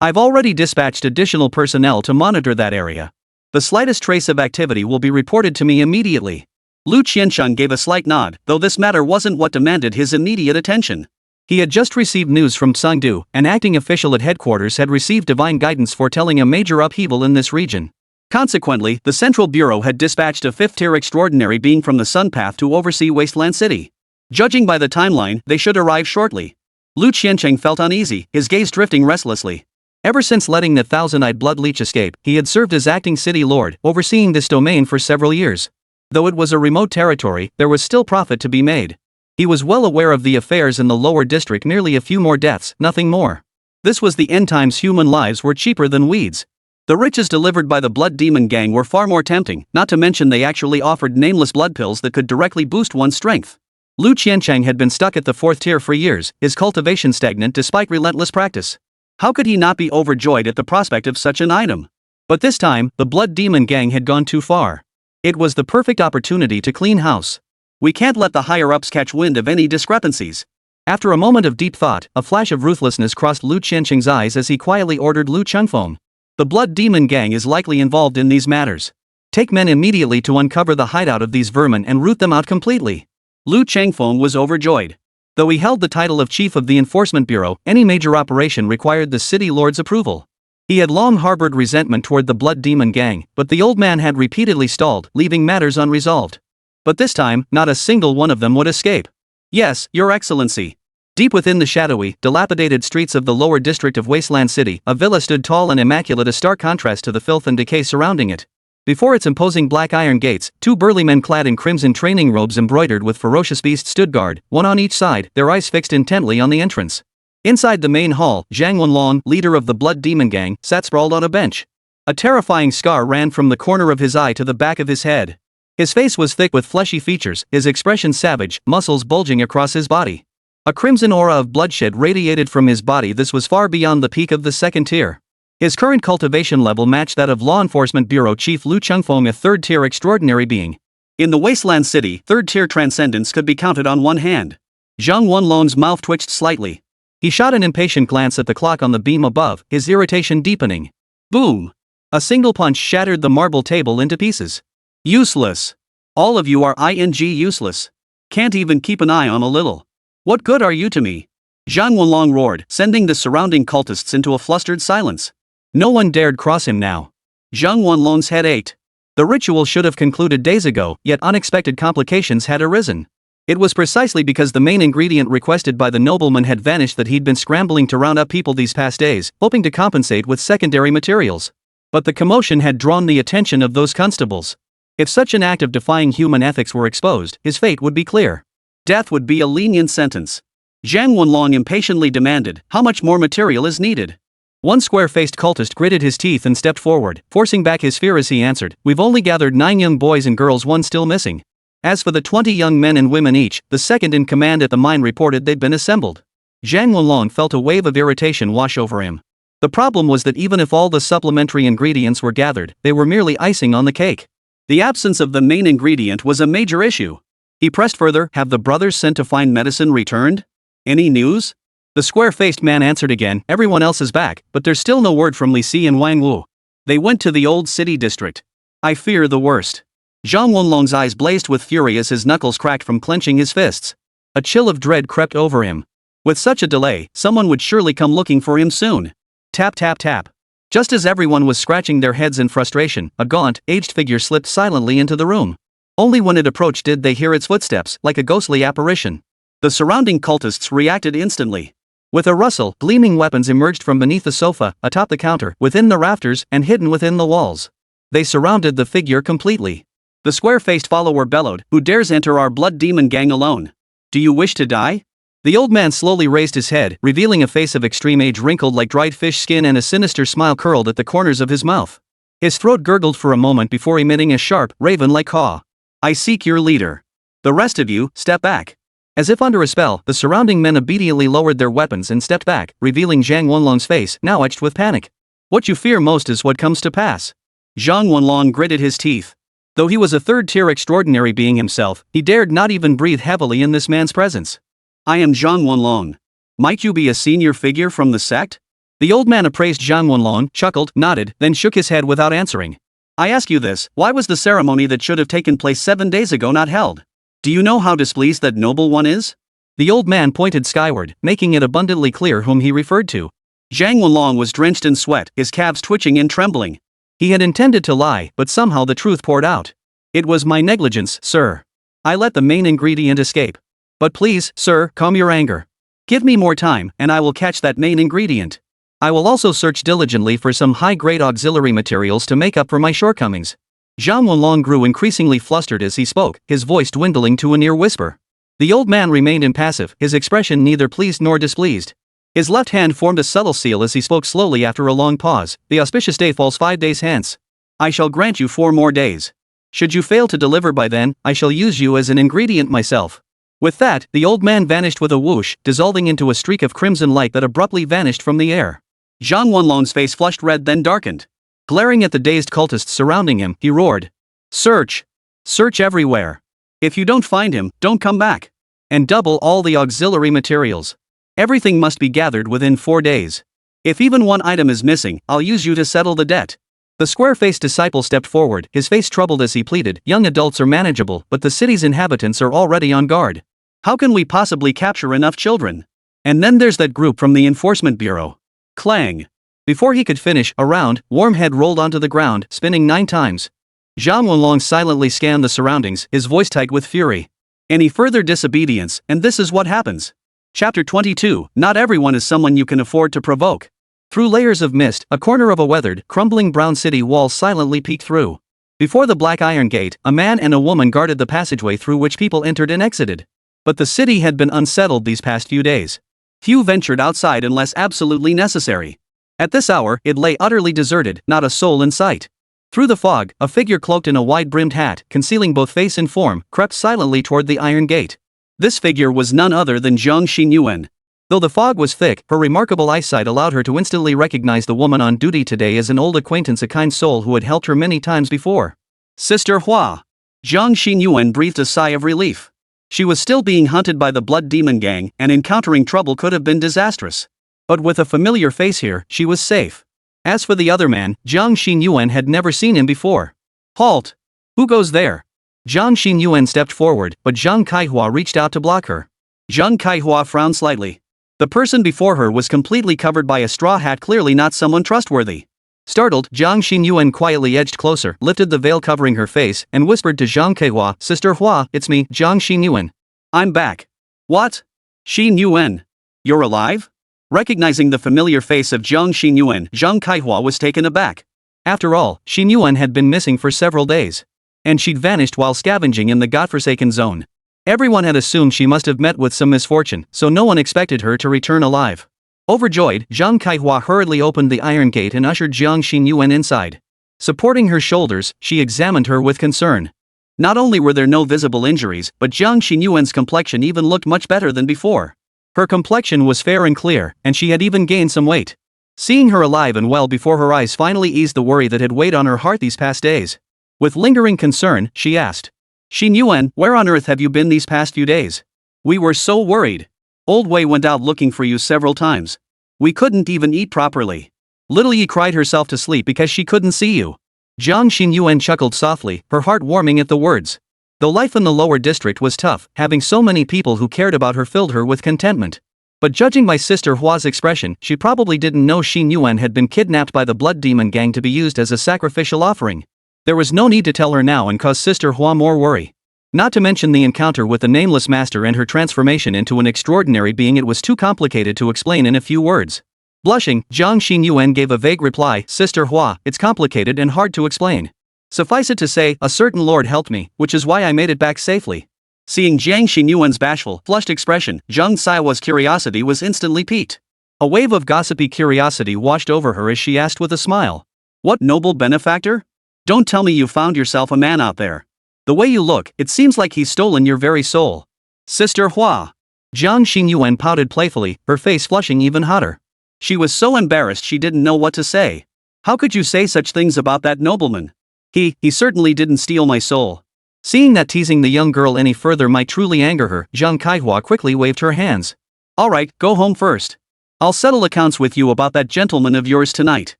I've already dispatched additional personnel to monitor that area. The slightest trace of activity will be reported to me immediately. Lu Qiancheng gave a slight nod, though this matter wasn't what demanded his immediate attention. He had just received news from Chengdu, an acting official at headquarters had received divine guidance foretelling a major upheaval in this region. Consequently, the Central Bureau had dispatched a fifth-tier extraordinary being from the Sun Path to oversee Wasteland City. Judging by the timeline, they should arrive shortly. Lu Qiancheng felt uneasy, his gaze drifting restlessly. Ever since letting the thousand-eyed blood leech escape, he had served as acting city lord, overseeing this domain for several years. Though it was a remote territory, there was still profit to be made. He was well aware of the affairs in the lower district, merely a few more deaths, nothing more. This was the end times. Human lives were cheaper than weeds. The riches delivered by the Blood Demon Gang were far more tempting, not to mention they actually offered nameless blood pills that could directly boost one's strength. Lu Qiancheng had been stuck at the fourth tier for years, his cultivation stagnant despite relentless practice. How could he not be overjoyed at the prospect of such an item? But this time, the Blood Demon Gang had gone too far. It was the perfect opportunity to clean house. We can't let the higher-ups catch wind of any discrepancies. After a moment of deep thought, a flash of ruthlessness crossed Lu Qiancheng's eyes as he quietly ordered Lu Chengfeng. The Blood Demon Gang is likely involved in these matters. Take men immediately to uncover the hideout of these vermin and root them out completely. Lu Changfeng was overjoyed. Though he held the title of Chief of the Enforcement Bureau, any major operation required the city lord's approval. He had long harbored resentment toward the Blood Demon Gang, but the old man had repeatedly stalled, leaving matters unresolved. But this time, not a single one of them would escape. Yes, Your Excellency. Deep within the shadowy, dilapidated streets of the lower district of Wasteland City, a villa stood tall and immaculate, a stark contrast to the filth and decay surrounding it. Before its imposing black iron gates, two burly men clad in crimson training robes embroidered with ferocious beasts stood guard, one on each side, their eyes fixed intently on the entrance. Inside the main hall, Zhang Wenlong, leader of the Blood Demon Gang, sat sprawled on a bench. A terrifying scar ran from the corner of his eye to the back of his head. His face was thick with fleshy features, his expression savage, muscles bulging across his body. A crimson aura of bloodshed radiated from his body. This was far beyond the peak of the second tier. His current cultivation level matched that of Law Enforcement Bureau Chief Lu Chengfeng, a third-tier extraordinary being. In the Wasteland City, third-tier transcendence could be counted on one hand. Zhang Wenlong's mouth twitched slightly. He shot an impatient glance at the clock on the beam above, his irritation deepening. Boom! A single punch shattered the marble table into pieces. Useless. All of you are useless. Can't even keep an eye on a little. What good are you to me? Zhang Wenlong roared, sending the surrounding cultists into a flustered silence. No one dared cross him now. Zhang Wenlong's head ached. The ritual should have concluded days ago, yet unexpected complications had arisen. It was precisely because the main ingredient requested by the nobleman had vanished that he'd been scrambling to round up people these past days, hoping to compensate with secondary materials. But the commotion had drawn the attention of those constables. If such an act of defying human ethics were exposed, his fate would be clear. Death would be a lenient sentence. Zhang Wenlong impatiently demanded, how much more material is needed? One square-faced cultist gritted his teeth and stepped forward, forcing back his fear as he answered, we've only gathered 9 young boys and girls, one still missing. As for the 20 young men and women each, the second in command at the mine reported they'd been assembled. Zhang Wenlong felt a wave of irritation wash over him. The problem was that even if all the supplementary ingredients were gathered, they were merely icing on the cake. The absence of the main ingredient was a major issue. He pressed further, have the brothers sent to find medicine returned? Any news? The square-faced man answered again, everyone else is back, but there's still no word from Li Si and Wang Wu. They went to the old city district. I fear the worst. Zhang Wenlong's eyes blazed with fury as his knuckles cracked from clenching his fists. A chill of dread crept over him. With such a delay, someone would surely come looking for him soon. Tap tap tap. Just as everyone was scratching their heads in frustration, a gaunt, aged figure slipped silently into the room. Only when it approached did they hear its footsteps, like a ghostly apparition. The surrounding cultists reacted instantly. With a rustle, gleaming weapons emerged from beneath the sofa, atop the counter, within the rafters, and hidden within the walls. They surrounded the figure completely. The square-faced follower bellowed, who dares enter our Blood Demon Gang alone? Do you wish to die? The old man slowly raised his head, revealing a face of extreme age wrinkled like dried fish skin, and a sinister smile curled at the corners of his mouth. His throat gurgled for a moment before emitting a sharp, raven-like caw. I seek your leader. The rest of you, step back. As if under a spell, the surrounding men obediently lowered their weapons and stepped back, revealing Zhang Wenlong's face, now etched with panic. What you fear most is what comes to pass. Zhang Wenlong gritted his teeth. Though he was a third-tier extraordinary being himself, he dared not even breathe heavily in this man's presence. I am Zhang Wenlong. Might you be a senior figure from the sect? The old man appraised Zhang Wenlong, chuckled, nodded, then shook his head without answering. I ask you this, why was the ceremony that should have taken place 7 days ago not held? Do you know how displeased that noble one is? The old man pointed skyward, making it abundantly clear whom he referred to. Zhang Wenlong was drenched in sweat, his calves twitching and trembling. He had intended to lie, but somehow the truth poured out. It was my negligence, sir. I let the main ingredient escape. But please, sir, calm your anger. Give me more time, and I will catch that main ingredient. I will also search diligently for some high-grade auxiliary materials to make up for my shortcomings. Zhang Wenlong grew increasingly flustered as he spoke, his voice dwindling to a near whisper. The old man remained impassive, his expression neither pleased nor displeased. His left hand formed a subtle seal as he spoke slowly after a long pause. The auspicious day falls 5 days hence. I shall grant you 4 more days. Should you fail to deliver by then, I shall use you as an ingredient myself. With that, the old man vanished with a whoosh, dissolving into a streak of crimson light that abruptly vanished from the air. Zhang Wenlong's face flushed red then darkened. Glaring at the dazed cultists surrounding him, he roared. Search! Search everywhere! If you don't find him, don't come back! And double all the auxiliary materials. Everything must be gathered within 4 days. If even one item is missing, I'll use you to settle the debt. The square-faced disciple stepped forward, his face troubled as he pleaded, young adults are manageable, but the city's inhabitants are already on guard. How can we possibly capture enough children? And then there's that group from the Enforcement Bureau. Clang. Before he could finish, a round, warm head rolled onto the ground, spinning 9 times. Zhang Wenlong silently scanned the surroundings, his voice tight with fury. Any further disobedience, and this is what happens. Chapter 22, Not everyone is someone you can afford to provoke. Through layers of mist, a corner of a weathered, crumbling brown city wall silently peeked through. Before the black iron gate, a man and a woman guarded the passageway through which people entered and exited. But the city had been unsettled these past few days. Few ventured outside unless absolutely necessary. At this hour, it lay utterly deserted, not a soul in sight. Through the fog, a figure cloaked in a wide-brimmed hat, concealing both face and form, crept silently toward the iron gate. This figure was none other than Zhang Xinyuan. Though the fog was thick, her remarkable eyesight allowed her to instantly recognize the woman on duty today as an old acquaintance, a kind soul who had helped her many times before. Sister Hua. Zhang Xinyuan breathed a sigh of relief. She was still being hunted by the Blood Demon Gang, and encountering trouble could have been disastrous. But with a familiar face here, she was safe. As for the other man, Zhang Xinyuan had never seen him before. Halt! Who goes there? Zhang Xinyuan stepped forward, but Zhang Kaihua reached out to block her. Zhang Kaihua frowned slightly. The person before her was completely covered by a straw hat, clearly not someone trustworthy. Startled, Zhang Xinyuan quietly edged closer, lifted the veil covering her face, and whispered to Zhang Kaihua, Sister Hua, it's me, Zhang Xinyuan. I'm back. What? Xinyuan. You're alive? Recognizing the familiar face of Zhang Xinyuan, Zhang Kaihua was taken aback. After all, Xinyuan had been missing for several days. And she'd vanished while scavenging in the godforsaken zone. Everyone had assumed she must have met with some misfortune, so no one expected her to return alive. Overjoyed, Zhang Kaihua hurriedly opened the iron gate and ushered Zhang Xinyuan inside. Supporting her shoulders, she examined her with concern. Not only were there no visible injuries, but Zhang Xinyuan's complexion even looked much better than before. Her complexion was fair and clear, and she had even gained some weight. Seeing her alive and well before her eyes finally eased the worry that had weighed on her heart these past days. With lingering concern, she asked, Xinyuan, where on earth have you been these past few days? We were so worried. Old Wei went out looking for you several times. We couldn't even eat properly. Little Yi cried herself to sleep because she couldn't see you. Zhang Xinyuan chuckled softly, her heart warming at the words. Though life in the lower district was tough, having so many people who cared about her filled her with contentment. But judging by Sister Hua's expression, she probably didn't know Xinyuan had been kidnapped by the Blood Demon Gang to be used as a sacrificial offering. There was no need to tell her now and cause Sister Hua more worry. Not to mention the encounter with the Nameless Master and her transformation into an extraordinary being, it was too complicated to explain in a few words. Blushing, Zhang Xinyuan gave a vague reply, Sister Hua, it's complicated and hard to explain. Suffice it to say, a certain lord helped me, which is why I made it back safely. Seeing Zhang Xinyuan's bashful, flushed expression, Zhang Saiwa's curiosity was instantly piqued. A wave of gossipy curiosity washed over her as she asked with a smile. What noble benefactor? Don't tell me you found yourself a man out there. The way you look, it seems like he's stolen your very soul. Sister Hua. Zhang Xinyuan pouted playfully, her face flushing even hotter. She was so embarrassed she didn't know what to say. How could you say such things about that nobleman? He certainly didn't steal my soul. Seeing that teasing the young girl any further might truly anger her, Zhang Kaihua quickly waved her hands. Alright, go home first. I'll settle accounts with you about that gentleman of yours tonight.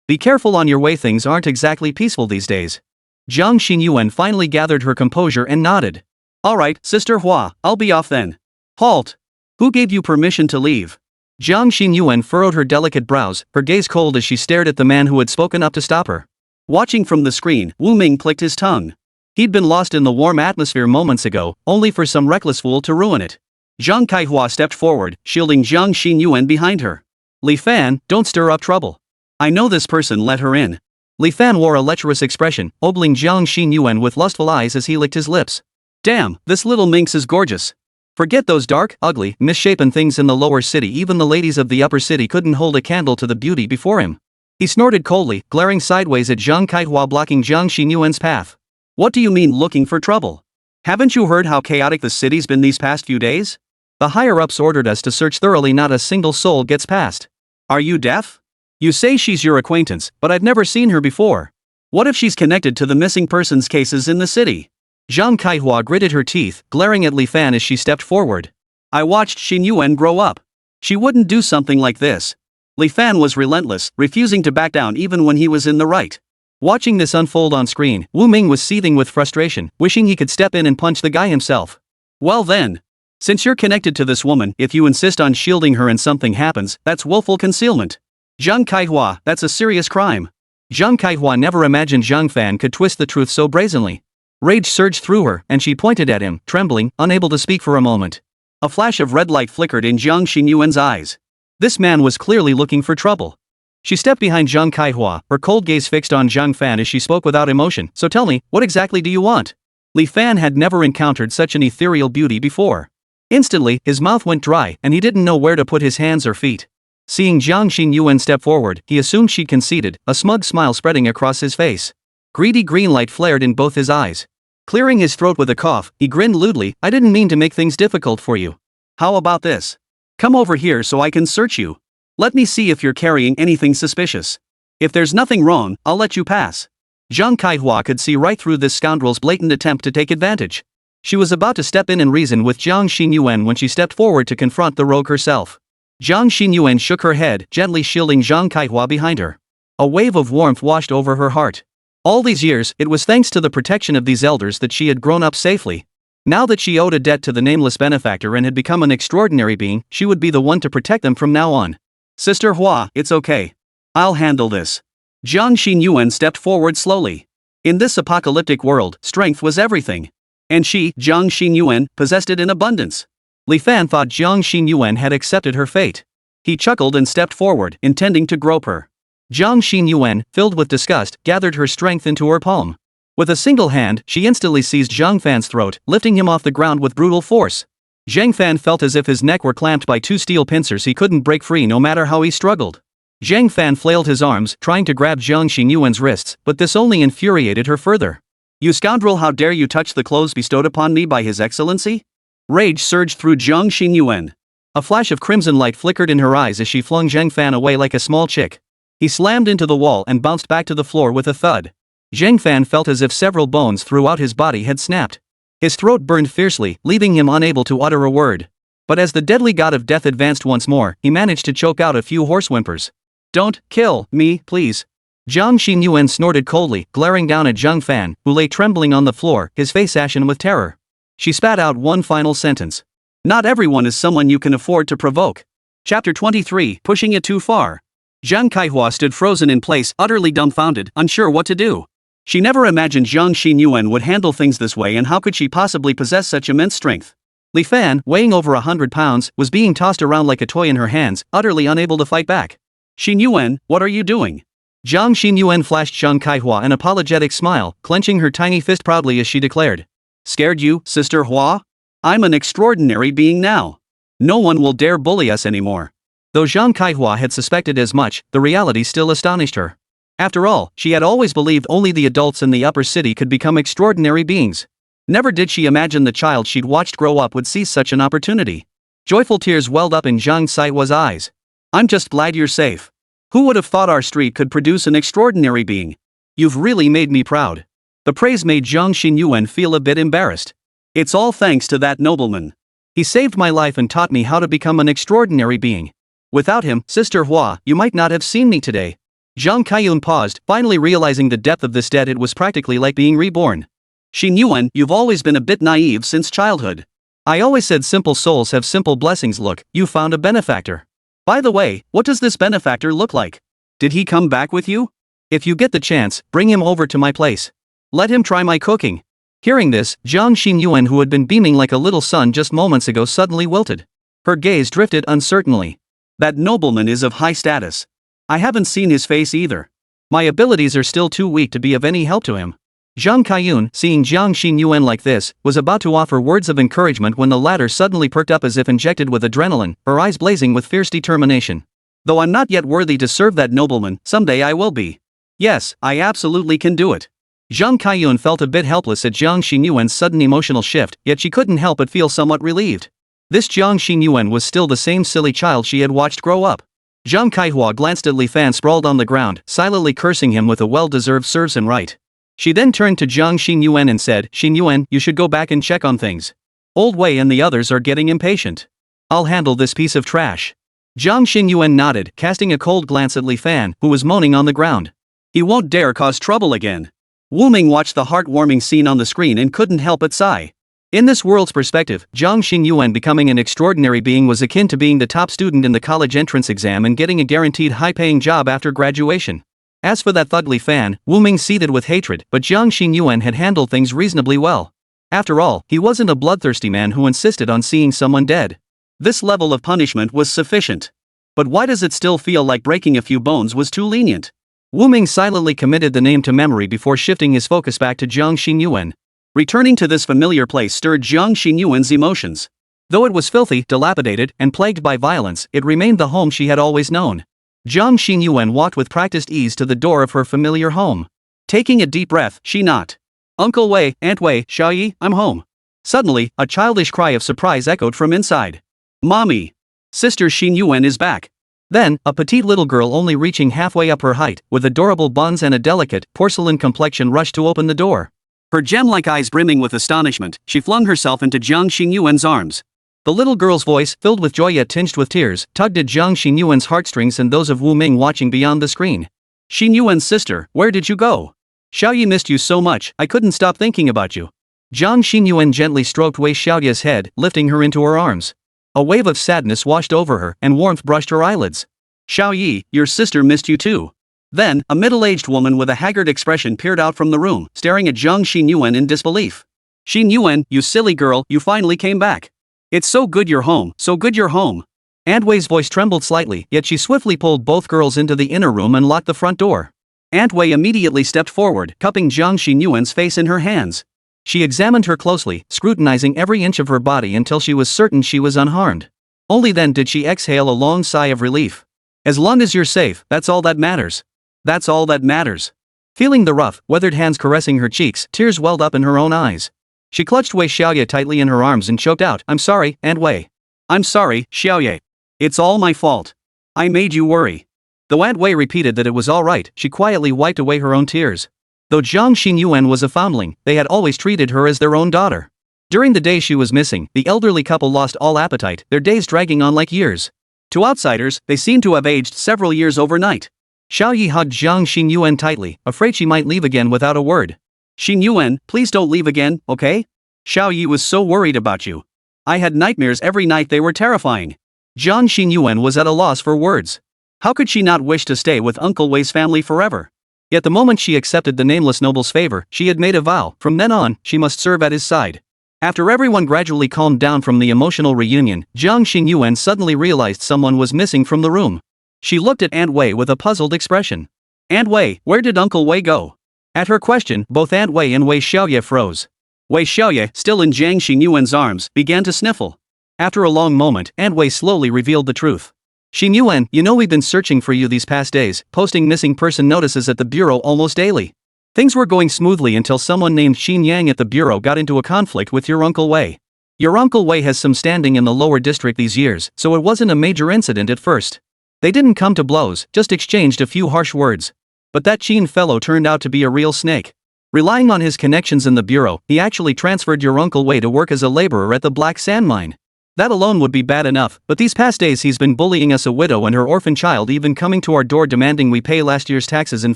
Be careful on your way, things aren't exactly peaceful these days. Zhang Xinyuan finally gathered her composure and nodded. Alright, Sister Hua, I'll be off then. Halt! Who gave you permission to leave? Zhang Xinyuan furrowed her delicate brows, her gaze cold as she stared at the man who had spoken up to stop her. Watching from the screen, Wu Ming clicked his tongue. He'd been lost in the warm atmosphere moments ago, only for some reckless fool to ruin it. Zhang Kaihua stepped forward, shielding Zhang Xinyuan behind her. Li Fan, don't stir up trouble. I know this person let her in. Li Fan wore a lecherous expression, ogling Zhang Xinyuan with lustful eyes as he licked his lips. Damn, this little minx is gorgeous. Forget those dark, ugly, misshapen things in the lower city. Even the ladies of the upper city couldn't hold a candle to the beauty before him. He snorted coldly, glaring sideways at Zhang Kaihua, blocking Zhang Xinyuan's path. What do you mean looking for trouble? Haven't you heard how chaotic the city's been these past few days? The higher-ups ordered us to search thoroughly, not a single soul gets past. Are you deaf? You say she's your acquaintance, but I've never seen her before. What if she's connected to the missing persons cases in the city? Zhang Kaihua gritted her teeth, glaring at Li Fan as she stepped forward. I watched Xinyuan grow up. She wouldn't do something like this. Li Fan was relentless, refusing to back down even when he was in the right. Watching this unfold on screen, Wu Ming was seething with frustration, wishing he could step in and punch the guy himself. Well then. Since you're connected to this woman, if you insist on shielding her and something happens, that's willful concealment. Zhang Kaihua, that's a serious crime. Zhang Kaihua never imagined Zhang Fan could twist the truth so brazenly. Rage surged through her, and she pointed at him, trembling, unable to speak for a moment. A flash of red light flickered in Jiang Xinyuan's eyes. This man was clearly looking for trouble. She stepped behind Zhang Kaihua, her cold gaze fixed on Zhang Fan as she spoke without emotion. So tell me, what exactly do you want? Li Fan had never encountered such an ethereal beauty before. Instantly, his mouth went dry, and he didn't know where to put his hands or feet. Seeing Jiang Xinyuan step forward, he assumed she'd conceded, a smug smile spreading across his face. Greedy green light flared in both his eyes. Clearing his throat with a cough, he grinned lewdly. I didn't mean to make things difficult for you. How about this? Come over here so I can search you. Let me see if you're carrying anything suspicious. If there's nothing wrong, I'll let you pass. Zhang Kaihua could see right through this scoundrel's blatant attempt to take advantage. She was about to step in and reason with Jiang Xinyuan when she stepped forward to confront the rogue herself. Jiang Xinyuan shook her head, gently shielding Zhang Kaihua behind her. A wave of warmth washed over her heart. All these years, it was thanks to the protection of these elders that she had grown up safely. Now that she owed a debt to the nameless benefactor and had become an extraordinary being, she would be the one to protect them from now on. Sister Hua, it's okay. I'll handle this. Jiang Xinyuan stepped forward slowly. In this apocalyptic world, strength was everything. And she, Jiang Xinyuan, possessed it in abundance. Li Fan thought Jiang Xinyuan had accepted her fate. He chuckled and stepped forward, intending to grope her. Jiang Xinyuan, filled with disgust, gathered her strength into her palm. With a single hand, she instantly seized Zhang Fan's throat, lifting him off the ground with brutal force. Zhang Fan felt as if his neck were clamped by two steel pincers he couldn't break free no matter how he struggled. Zhang Fan flailed his arms, trying to grab Jiang Xinyuan's wrists, but this only infuriated her further. You scoundrel, how dare you touch the clothes bestowed upon me by His Excellency? Rage surged through Jiang Xinyuan. A flash of crimson light flickered in her eyes as she flung Zhang Fan away like a small chick. He slammed into the wall and bounced back to the floor with a thud. Zhang Fan felt as if several bones throughout his body had snapped. His throat burned fiercely, leaving him unable to utter a word. But as the deadly god of death advanced once more, he managed to choke out a few hoarse whimpers. Don't kill me, please. Jiang Xinyuan snorted coldly, glaring down at Zhang Fan, who lay trembling on the floor, his face ashen with terror. She spat out one final sentence. Not everyone is someone you can afford to provoke. Chapter 23, Pushing It Too Far. Zhang Kaihua stood frozen in place, utterly dumbfounded, unsure what to do. She never imagined Jiang Xinyuan would handle things this way, and how could she possibly possess such immense strength? Li Fan, weighing over 100 pounds, was being tossed around like a toy in her hands, utterly unable to fight back. Xinyuan, what are you doing? Jiang Xinyuan flashed Zhang Kaihua an apologetic smile, clenching her tiny fist proudly as she declared. Scared you, Sister Hua? I'm an extraordinary being now. No one will dare bully us anymore. Though Zhang Kaihua had suspected as much, the reality still astonished her. After all, she had always believed only the adults in the upper city could become extraordinary beings. Never did she imagine the child she'd watched grow up would seize such an opportunity. Joyful tears welled up in Zhang Saihua's eyes. I'm just glad you're safe. Who would have thought our street could produce an extraordinary being? You've really made me proud. The praise made Jiang Xinyuan feel a bit embarrassed. It's all thanks to that nobleman. He saved my life and taught me how to become an extraordinary being. Without him, Sister Hua, you might not have seen me today. Zhang Kaiyun paused, finally realizing the depth of this debt. It was practically like being reborn. Xinyuan, you've always been a bit naive since childhood. I always said simple souls have simple blessings. Look, you found a benefactor. By the way, what does this benefactor look like? Did he come back with you? If you get the chance, bring him over to my place. Let him try my cooking. Hearing this, Jiang Xinyuan, who had been beaming like a little sun just moments ago, suddenly wilted. Her gaze drifted uncertainly. That nobleman is of high status. I haven't seen his face either. My abilities are still too weak to be of any help to him. Zhang Kaiyun, seeing Jiang Xinyuan like this, was about to offer words of encouragement when the latter suddenly perked up as if injected with adrenaline, her eyes blazing with fierce determination. Though I'm not yet worthy to serve that nobleman, someday I will be. Yes, I absolutely can do it. Zhang Kaiyun felt a bit helpless at Jiang Xinyuan's sudden emotional shift, yet she couldn't help but feel somewhat relieved. This Jiang Xinyuan was still the same silly child she had watched grow up. Zhang Kaihua glanced at Li Fan sprawled on the ground, silently cursing him with a well-deserved serves and right. She then turned to Jiang Xinyuan and said, Xinyuan, you should go back and check on things. Old Wei and the others are getting impatient. I'll handle this piece of trash. Jiang Xingyuan nodded, casting a cold glance at Li Fan, who was moaning on the ground. He won't dare cause trouble again. Wu Ming watched the heartwarming scene on the screen and couldn't help but sigh. In this world's perspective, Jiang Xingyuan becoming an extraordinary being was akin to being the top student in the college entrance exam and getting a guaranteed high-paying job after graduation. As for that thug Li Fan, Wu Ming seethed with hatred, but Jiang Xingyuan had handled things reasonably well. After all, he wasn't a bloodthirsty man who insisted on seeing someone dead. This level of punishment was sufficient. But why does it still feel like breaking a few bones was too lenient? Wu Ming silently committed the name to memory before shifting his focus back to Jiang Xingyuan. Returning to this familiar place stirred Jiang Xingyuan's emotions. Though it was filthy, dilapidated, and plagued by violence, it remained the home she had always known. Jiang Xingyuan walked with practiced ease to the door of her familiar home. Taking a deep breath, she knocked. Uncle Wei, Aunt Wei, Xiaoyi, I'm home. Suddenly, a childish cry of surprise echoed from inside. Mommy! Sister Xingyuan is back. Then, a petite little girl only reaching halfway up her height, with adorable buns and a delicate, porcelain complexion rushed to open the door. Her gem-like eyes brimming with astonishment, she flung herself into Jiang Xingyuan's arms. The little girl's voice, filled with joy yet tinged with tears, tugged at Jiang Xingyuan's heartstrings and those of Wu Ming watching beyond the screen. Xingyuan's sister, where did you go? Xiaoyi missed you so much, I couldn't stop thinking about you. Jiang Xingyuan gently stroked Wei Xiaoya's head, lifting her into her arms. A wave of sadness washed over her, and warmth brushed her eyelids. Xiaoyi, your sister missed you too. Then, a middle-aged woman with a haggard expression peered out from the room, staring at Jiang Xingyuan in disbelief. Xingyuan, you silly girl, you finally came back. It's so good you're home, so good you're home. Aunt Wei's voice trembled slightly, yet she swiftly pulled both girls into the inner room and locked the front door. Aunt Wei immediately stepped forward, cupping Jiang Xingyuan's face in her hands. She examined her closely, scrutinizing every inch of her body until she was certain she was unharmed. Only then did she exhale a long sigh of relief. As long as you're safe, that's all that matters. That's all that matters. Feeling the rough, weathered hands caressing her cheeks, tears welled up in her own eyes. She clutched Wei Xiaoya tightly in her arms and choked out, I'm sorry, Aunt Wei. I'm sorry, Xiaoye. It's all my fault. I made you worry. Though Aunt Wei repeated that it was all right, she quietly wiped away her own tears. Though Jiang Xingyuan was a foundling, they had always treated her as their own daughter. During the days she was missing, the elderly couple lost all appetite, their days dragging on like years. To outsiders, they seemed to have aged several years overnight. Xiaoyi hugged Jiang Xingyuan tightly, afraid she might leave again without a word. Xingyuan, please don't leave again, okay? Xiaoyi was so worried about you. I had nightmares every night, they were terrifying. Jiang Xingyuan was at a loss for words. How could she not wish to stay with Uncle Wei's family forever? Yet the moment she accepted the nameless noble's favor, she had made a vow, from then on, she must serve at his side. After everyone gradually calmed down from the emotional reunion, Jiang Xingyuan suddenly realized someone was missing from the room. She looked at Aunt Wei with a puzzled expression. Aunt Wei, where did Uncle Wei go? At her question, both Aunt Wei and Wei Xiaoye froze. Wei Xiaoye, still in Jiang Xingyuan's arms, began to sniffle. After a long moment, Aunt Wei slowly revealed the truth. Xingyuan, you know we've been searching for you these past days, posting missing person notices at the bureau almost daily. Things were going smoothly until someone named Xin Yang at the bureau got into a conflict with your Uncle Wei. Your Uncle Wei has some standing in the lower district these years, so it wasn't a major incident at first. They didn't come to blows, just exchanged a few harsh words. But that Qin fellow turned out to be a real snake. Relying on his connections in the bureau, he actually transferred your Uncle Wei to work as a laborer at the Black Sand Mine. That alone would be bad enough, but these past days he's been bullying us, a widow and her orphan child, even coming to our door demanding we pay last year's taxes in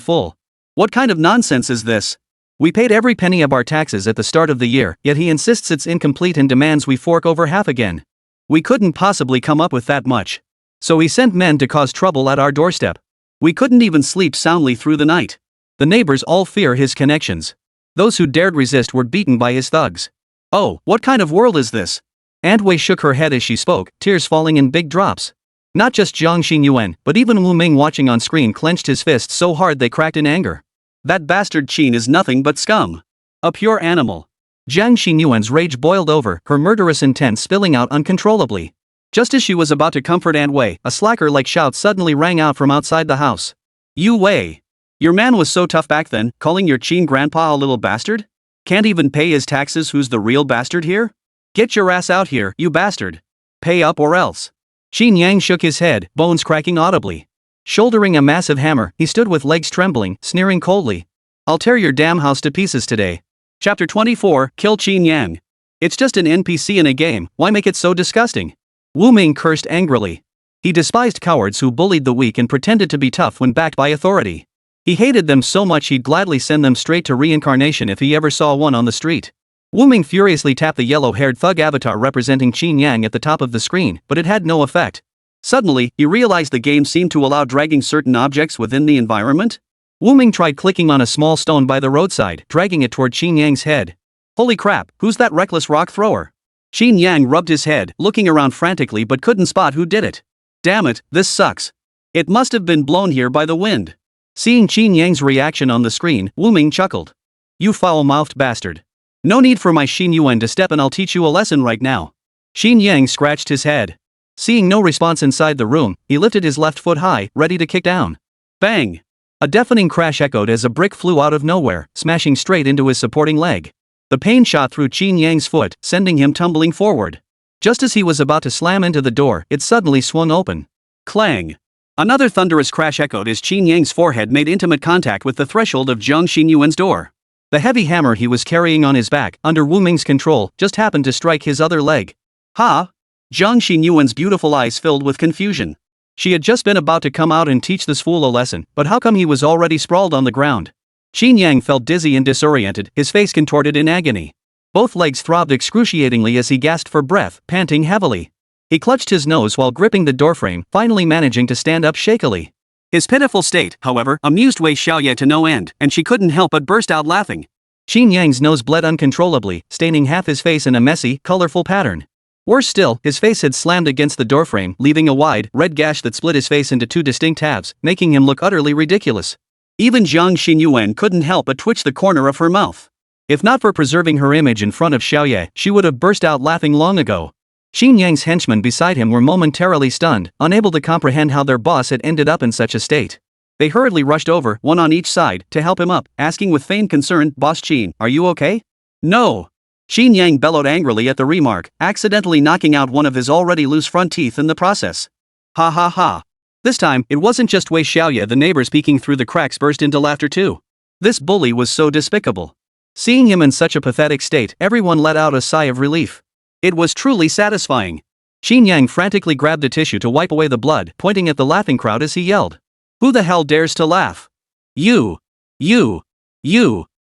full. What kind of nonsense is this? We paid every penny of our taxes at the start of the year, yet he insists it's incomplete and demands we fork over half again. We couldn't possibly come up with that much. So he sent men to cause trouble at our doorstep. We couldn't even sleep soundly through the night. The neighbors all fear his connections. Those who dared resist were beaten by his thugs. Oh, what kind of world is this? Aunt Wei shook her head as she spoke, tears falling in big drops. Not just Jiang Xingyuan, but even Wu Ming watching on screen clenched his fists so hard they cracked in anger. That bastard Qin is nothing but scum. A pure animal. Jiang Xingyuan's rage boiled over, her murderous intent spilling out uncontrollably. Just as she was about to comfort Aunt Wei, a slacker-like shout suddenly rang out from outside the house. You Wei. Your man was so tough back then, calling your Qin grandpa a little bastard? Can't even pay his taxes, who's the real bastard here? Get your ass out here, you bastard. Pay up or else. Qin Yang shook his head, bones cracking audibly. Shouldering a massive hammer, he stood with legs trembling, sneering coldly. I'll tear your damn house to pieces today. Chapter 24, Kill Qin Yang. It's just an NPC in a game, why make it so disgusting? Wu Ming cursed angrily. He despised cowards who bullied the weak and pretended to be tough when backed by authority. He hated them so much he'd gladly send them straight to reincarnation if he ever saw one on the street. Wu Ming furiously tapped the yellow-haired thug avatar representing Qin Yang at the top of the screen, but it had no effect. Suddenly, he realized the game seemed to allow dragging certain objects within the environment. Wu Ming tried clicking on a small stone by the roadside, dragging it toward Qin Yang's head. Holy crap, who's that reckless rock thrower? Qin Yang rubbed his head, looking around frantically but couldn't spot who did it. Damn it, this sucks. It must have been blown here by the wind. Seeing Qin Yang's reaction on the screen, Wu Ming chuckled. You foul-mouthed bastard. No need for my Xin Yuan to step in, I'll teach you a lesson right now. Qin Yang scratched his head. Seeing no response inside the room, he lifted his left foot high, ready to kick down. Bang! A deafening crash echoed as a brick flew out of nowhere, smashing straight into his supporting leg. The pain shot through Qin Yang's foot, sending him tumbling forward. Just as he was about to slam into the door, it suddenly swung open. Clang! Another thunderous crash echoed as Qin Yang's forehead made intimate contact with the threshold of Zhang Xinyuan's door. The heavy hammer he was carrying on his back, under Wu Ming's control, just happened to strike his other leg. Ha! Zhang Xinyuan's beautiful eyes filled with confusion. She had just been about to come out and teach this fool a lesson, but how come he was already sprawled on the ground? Qin Yang felt dizzy and disoriented, his face contorted in agony. Both legs throbbed excruciatingly as he gasped for breath, panting heavily. He clutched his nose while gripping the doorframe, finally managing to stand up shakily. His pitiful state, however, amused Wei Xiaoye to no end, and she couldn't help but burst out laughing. Qin Yang's nose bled uncontrollably, staining half his face in a messy, colorful pattern. Worse still, his face had slammed against the doorframe, leaving a wide, red gash that split his face into two distinct halves, making him look utterly ridiculous. Even Zhang Xinyuan couldn't help but twitch the corner of her mouth. If not for preserving her image in front of Xiaoye, she would have burst out laughing long ago. Qin Yang's henchmen beside him were momentarily stunned, unable to comprehend how their boss had ended up in such a state. They hurriedly rushed over, one on each side, to help him up, asking with feigned concern, "Boss Qin, are you okay?" "No." Qin Yang bellowed angrily at the remark, accidentally knocking out one of his already loose front teeth in the process. Ha ha ha. This time, it wasn't just Wei Xiaoye, the neighbors peeking through the cracks burst into laughter too. This bully was so despicable. Seeing him in such a pathetic state, everyone let out a sigh of relief. It was truly satisfying. Qin Yang frantically grabbed a tissue to wipe away the blood, pointing at the laughing crowd as he yelled. Who the hell dares to laugh? You,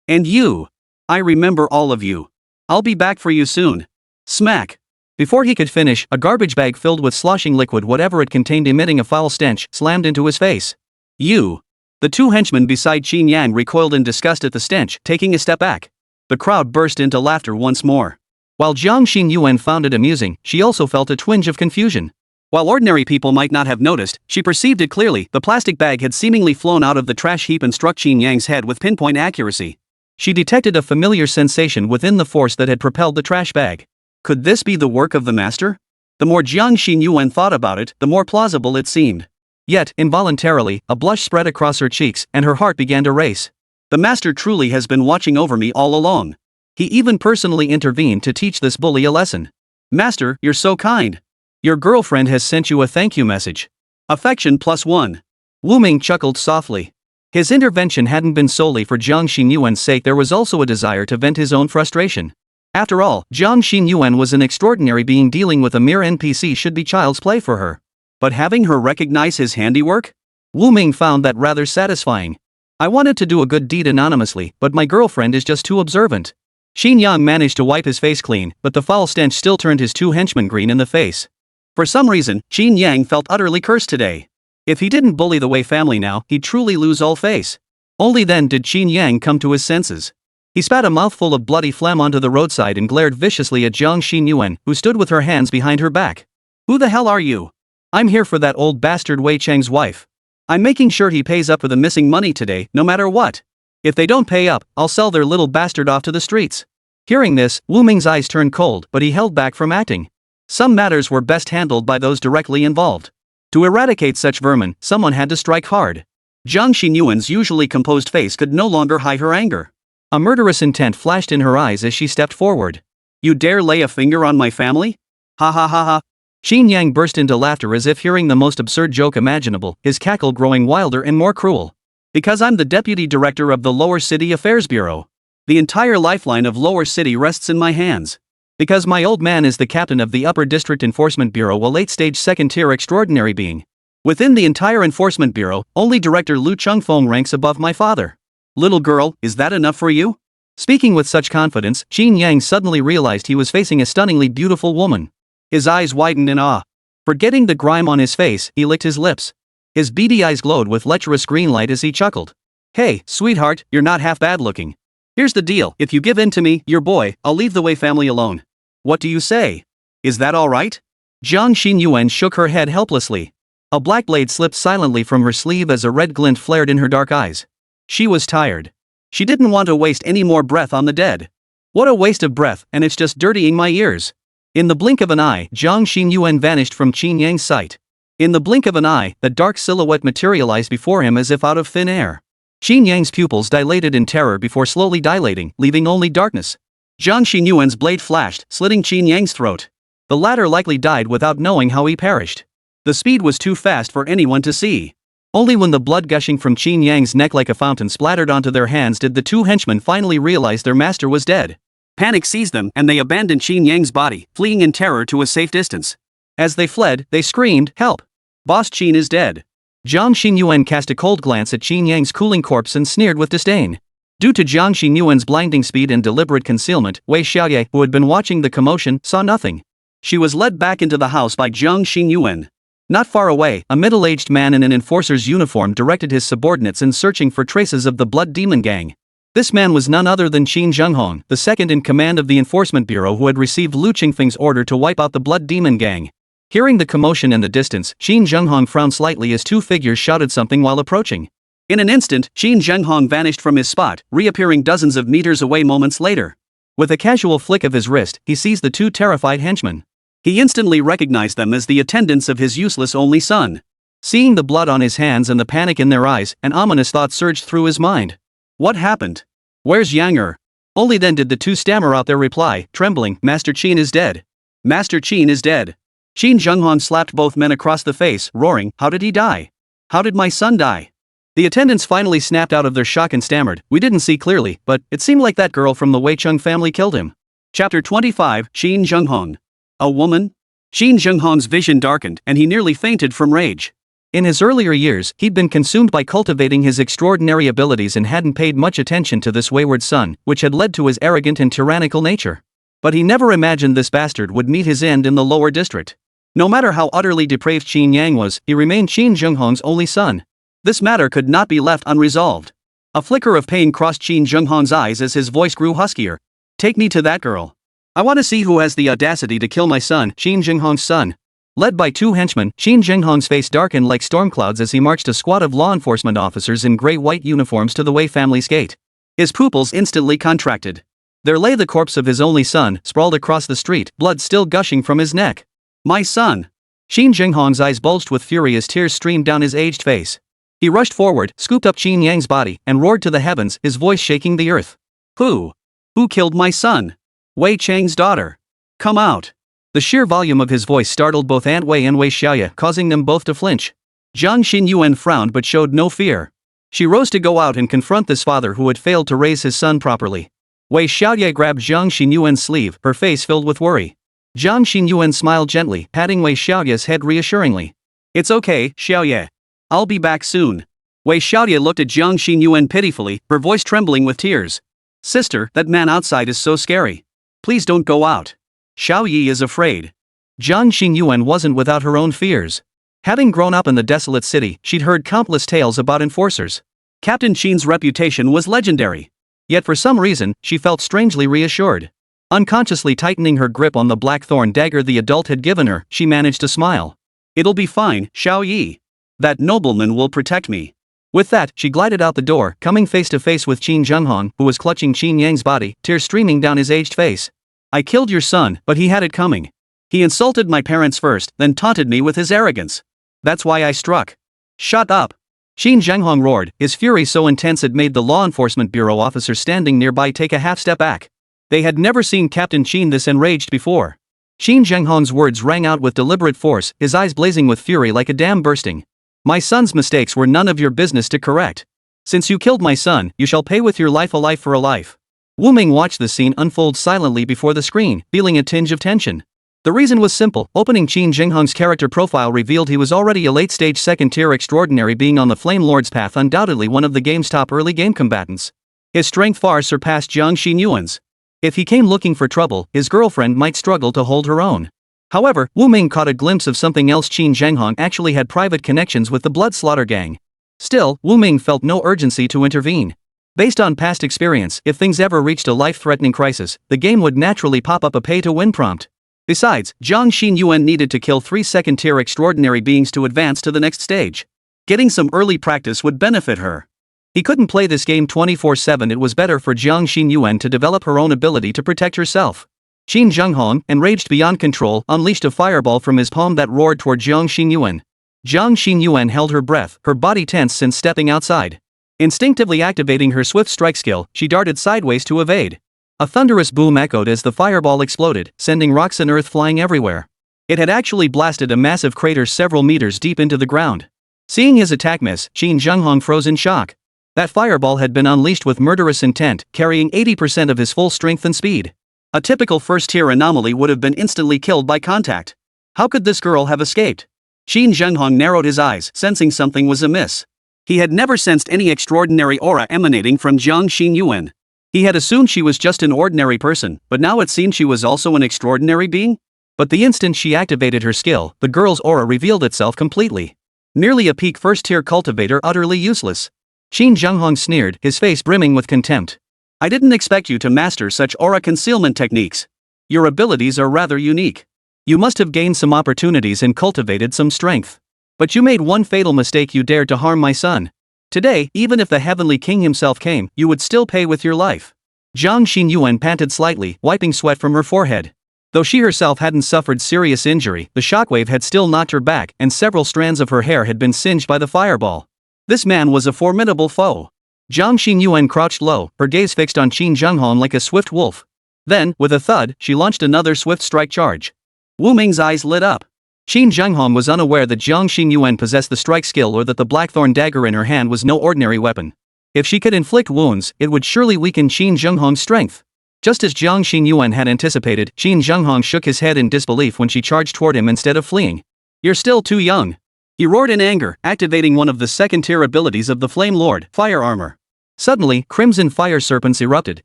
and you. I remember all of you. I'll be back for you soon. Smack. Before he could finish, a garbage bag filled with sloshing liquid, whatever it contained emitting a foul stench, slammed into his face. You. The two henchmen beside Qin Yang recoiled in disgust at the stench, taking a step back. The crowd burst into laughter once more. While Zhang Xinyuan found it amusing, she also felt a twinge of confusion. While ordinary people might not have noticed, she perceived it clearly. The plastic bag had seemingly flown out of the trash heap and struck Qin Yang's head with pinpoint accuracy. She detected a familiar sensation within the force that had propelled the trash bag. Could this be the work of the master? The more Zhang Xinyuan thought about it, the more plausible it seemed. Yet, involuntarily, a blush spread across her cheeks, and her heart began to race. The master truly has been watching over me all along. He even personally intervened to teach this bully a lesson. Master, you're so kind. Your girlfriend has sent you a thank you message. Affection +1. Wu Ming chuckled softly. His intervention hadn't been solely for Zhang Xinyuan's sake, there was also a desire to vent his own frustration. After all, Zhang Xinyuan was an extraordinary being, dealing with a mere NPC should be child's play for her. But having her recognize his handiwork? Wu Ming found that rather satisfying. I wanted to do a good deed anonymously, but my girlfriend is just too observant. Qin Yang managed to wipe his face clean, but the foul stench still turned his two henchmen green in the face. For some reason, Qin Yang felt utterly cursed today. If he didn't bully the Wei family now, he'd truly lose all face. Only then did Qin Yang come to his senses. He spat a mouthful of bloody phlegm onto the roadside and glared viciously at Zhang Xinyuan, who stood with her hands behind her back. Who the hell are you? I'm here for that old bastard Wei Cheng's wife. I'm making sure he pays up for the missing money today, no matter what. If they don't pay up, I'll sell their little bastard off to the streets. Hearing this, Wu Ming's eyes turned cold, but he held back from acting. Some matters were best handled by those directly involved. To eradicate such vermin, someone had to strike hard. Zhang Xinyuan's usually composed face could no longer hide her anger. A murderous intent flashed in her eyes as she stepped forward. You dare lay a finger on my family? Ha ha ha ha. Qin Yang burst into laughter as if hearing the most absurd joke imaginable, his cackle growing wilder and more cruel. Because I'm the deputy director of the Lower City Affairs Bureau. The entire lifeline of Lower City rests in my hands. Because my old man is the captain of the Upper District Enforcement Bureau, a late-stage second-tier extraordinary being. Within the entire Enforcement Bureau, only Director Lu Chungfeng ranks above my father. Little girl, is that enough for you? Speaking with such confidence, Qin Yang suddenly realized he was facing a stunningly beautiful woman. His eyes widened in awe. Forgetting the grime on his face, he licked his lips. His beady eyes glowed with lecherous green light as he chuckled. Hey, sweetheart, you're not half bad looking. Here's the deal, if you give in to me, your boy, I'll leave the Wei family alone. What do you say? Is that all right? Jiang Xinyuan shook her head helplessly. A black blade slipped silently from her sleeve as a red glint flared in her dark eyes. She was tired. She didn't want to waste any more breath on the dead. What a waste of breath, and it's just dirtying my ears. In the blink of an eye, Jiang Xinyuan vanished from Qin Yang's sight. In the blink of an eye, the dark silhouette materialized before him as if out of thin air. Qin Yang's pupils dilated in terror before slowly dilating, leaving only darkness. Jiang Xinyuan's blade flashed, slitting Qin Yang's throat. The latter likely died without knowing how he perished. The speed was too fast for anyone to see. Only when the blood gushing from Qin Yang's neck like a fountain splattered onto their hands did the two henchmen finally realize their master was dead. Panic seized them and they abandoned Qin Yang's body, fleeing in terror to a safe distance. As they fled, they screamed, "Help! Boss Qin is dead." Jiang Xinyuan cast a cold glance at Qin Yang's cooling corpse and sneered with disdain. Due to Jiang Xinyuan's blinding speed and deliberate concealment, Wei Xiaoye, who had been watching the commotion, saw nothing. She was led back into the house by Jiang Xinyuan. Not far away, a middle-aged man in an enforcer's uniform directed his subordinates in searching for traces of the Blood Demon Gang. This man was none other than Qin Zhenghong, the second in command of the Enforcement Bureau who had received Lu Qingfeng's order to wipe out the Blood Demon Gang. Hearing the commotion in the distance, Qin Zhenghong frowned slightly as two figures shouted something while approaching. In an instant, Qin Zhenghong vanished from his spot, reappearing dozens of meters away moments later. With a casual flick of his wrist, he seized the two terrified henchmen. He instantly recognized them as the attendants of his useless only son. Seeing the blood on his hands and the panic in their eyes, an ominous thought surged through his mind. What happened? Where's Yang? Only then did the two stammer out their reply, trembling, "Master Qin is dead." Master Qin is dead. Qin Zhenghong slapped both men across the face, roaring, "How did he die? How did my son die?" The attendants finally snapped out of their shock and stammered, "We didn't see clearly, but it seemed like that girl from the Wei Chung family killed him." Chapter 25, Qin Zhenghong. A woman? Qin Zhenghong's vision darkened and he nearly fainted from rage. In his earlier years, he'd been consumed by cultivating his extraordinary abilities and hadn't paid much attention to this wayward son, which had led to his arrogant and tyrannical nature. But he never imagined this bastard would meet his end in the lower district. No matter how utterly depraved Qin Yang was, he remained Qin Zhenghong's only son. This matter could not be left unresolved. A flicker of pain crossed Qin Zhenghong's eyes as his voice grew huskier. "Take me to that girl. I want to see who has the audacity to kill my son, Qin Zhenghong's son." Led by two henchmen, Qin Zhenghong's face darkened like storm clouds as he marched a squad of law enforcement officers in gray-white uniforms to the Wei family's gate. His pupils instantly contracted. There lay the corpse of his only son, sprawled across the street, blood still gushing from his neck. "My son!" Qin Zhenghong's eyes bulged with fury as tears streamed down his aged face. He rushed forward, scooped up Qin Yang's body, and roared to the heavens, his voice shaking the earth. "Who? Who killed my son? Wei Chang's daughter. Come out." The sheer volume of his voice startled both Aunt Wei and Wei Xiaoye, causing them both to flinch. Jiang Xinyuan frowned but showed no fear. She rose to go out and confront this father who had failed to raise his son properly. Wei Xiaoye grabbed Jiang Xinyuan's sleeve, her face filled with worry. Jiang Xinyuan smiled gently, patting Wei Xiaoye's head reassuringly. "It's okay, Xiaoye. I'll be back soon." Wei Xiaoye looked at Jiang Xinyuan pitifully, her voice trembling with tears. "Sister, that man outside is so scary. Please don't go out. Xiao Yi is afraid." Jiang Xinyuan wasn't without her own fears. Having grown up in the desolate city, she'd heard countless tales about enforcers. Captain Qin's reputation was legendary. Yet for some reason, she felt strangely reassured. Unconsciously tightening her grip on the blackthorn dagger the adult had given her, she managed to smile. "It'll be fine, Xiao Yi. That nobleman will protect me." With that, she glided out the door, coming face to face with Qin Zhenghong, who was clutching Qin Yang's body, tears streaming down his aged face. "I killed your son, but he had it coming. He insulted my parents first, then taunted me with his arrogance. That's why I struck." "Shut up!" Qin Zhenghong roared, his fury so intense it made the law enforcement bureau officer standing nearby take a half step back. They had never seen Captain Qin this enraged before. Qin Zhenghong's words rang out with deliberate force, his eyes blazing with fury like a dam bursting. "My son's mistakes were none of your business to correct. Since you killed my son, you shall pay with your life, a life for a life." Wu Ming watched the scene unfold silently before the screen, feeling a tinge of tension. The reason was simple. Opening Qin Jinghong's character profile revealed he was already a late-stage second-tier extraordinary being on the Flame Lord's path, undoubtedly one of the game's top early game combatants. His strength far surpassed Jiang Xinyuan's. If he came looking for trouble, his girlfriend might struggle to hold her own. However, Wu Ming caught a glimpse of something else. Qin Jinghong actually had private connections with the Blood Slaughter gang. Still, Wu Ming felt no urgency to intervene. Based on past experience, if things ever reached a life-threatening crisis, the game would naturally pop up a pay-to-win prompt. Besides, Jiang Xinyuan needed to kill 3 second-tier extraordinary beings to advance to the next stage. Getting some early practice would benefit her. He couldn't play this game 24/7. It was better for Jiang Xinyuan to develop her own ability to protect herself. Qin Jinghong, enraged beyond control, unleashed a fireball from his palm that roared toward Jiang Xinyuan. Jiang Xinyuan held her breath, her body tense since stepping outside. Instinctively activating her swift strike skill, she darted sideways to evade. A thunderous boom echoed as the fireball exploded, sending rocks and earth flying everywhere. It had actually blasted a massive crater several meters deep into the ground. Seeing his attack miss, Qin Jinghong froze in shock. That fireball had been unleashed with murderous intent, carrying 80% of his full strength and speed. A typical first-tier anomaly would have been instantly killed by contact. How could this girl have escaped? Qin Jinghong narrowed his eyes, sensing something was amiss. He had never sensed any extraordinary aura emanating from Jiang Xinyuan. He had assumed she was just an ordinary person, but now it seemed she was also an extraordinary being? But the instant she activated her skill, the girl's aura revealed itself completely. Merely a peak first-tier cultivator, utterly useless. Qin Jinghong sneered, his face brimming with contempt. I didn't expect you to master such aura concealment techniques. Your abilities are rather unique. You must have gained some opportunities and cultivated some strength. But you made one fatal mistake. You dared to harm my son. Today, even if the Heavenly King himself came, you would still pay with your life. Jiang Xinyuan panted slightly, wiping sweat from her forehead. Though she herself hadn't suffered serious injury, the shockwave had still knocked her back, and several strands of her hair had been singed by the fireball. This man was a formidable foe. Jiang Xinyuan crouched low, her gaze fixed on Qin Jinghong like a swift wolf. Then, with a thud, she launched another swift strike charge. Wu Ming's eyes lit up. Qin Jinghong was unaware that Jiang Xinyuan possessed the strike skill or that the blackthorn dagger in her hand was no ordinary weapon. If she could inflict wounds, it would surely weaken Qin Jinghong's strength. Just as Jiang Xinyuan had anticipated, Qin Jinghong shook his head in disbelief when she charged toward him instead of fleeing. You're still too young. He roared in anger, activating one of the second-tier abilities of the Flame Lord, Fire Armor. Suddenly, crimson fire serpents erupted,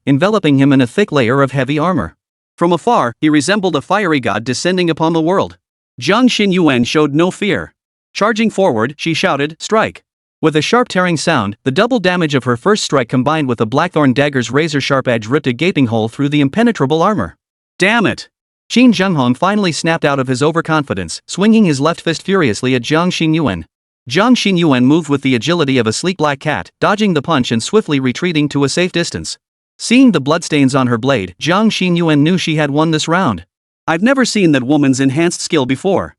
enveloping him in a thick layer of heavy armor. From afar, he resembled a fiery god descending upon the world. Jiang Xinyuan showed no fear. Charging forward, she shouted, "Strike!" With a sharp tearing sound, the double damage of her first strike combined with the blackthorn dagger's razor-sharp edge ripped a gaping hole through the impenetrable armor. Damn it! Qin Jinghong finally snapped out of his overconfidence, swinging his left fist furiously at Jiang Xinyuan. Jiang Xinyuan moved with the agility of a sleek black cat, dodging the punch and swiftly retreating to a safe distance. Seeing the bloodstains on her blade, Jiang Xinyuan knew she had won this round. I've never seen that woman's enhanced skill before.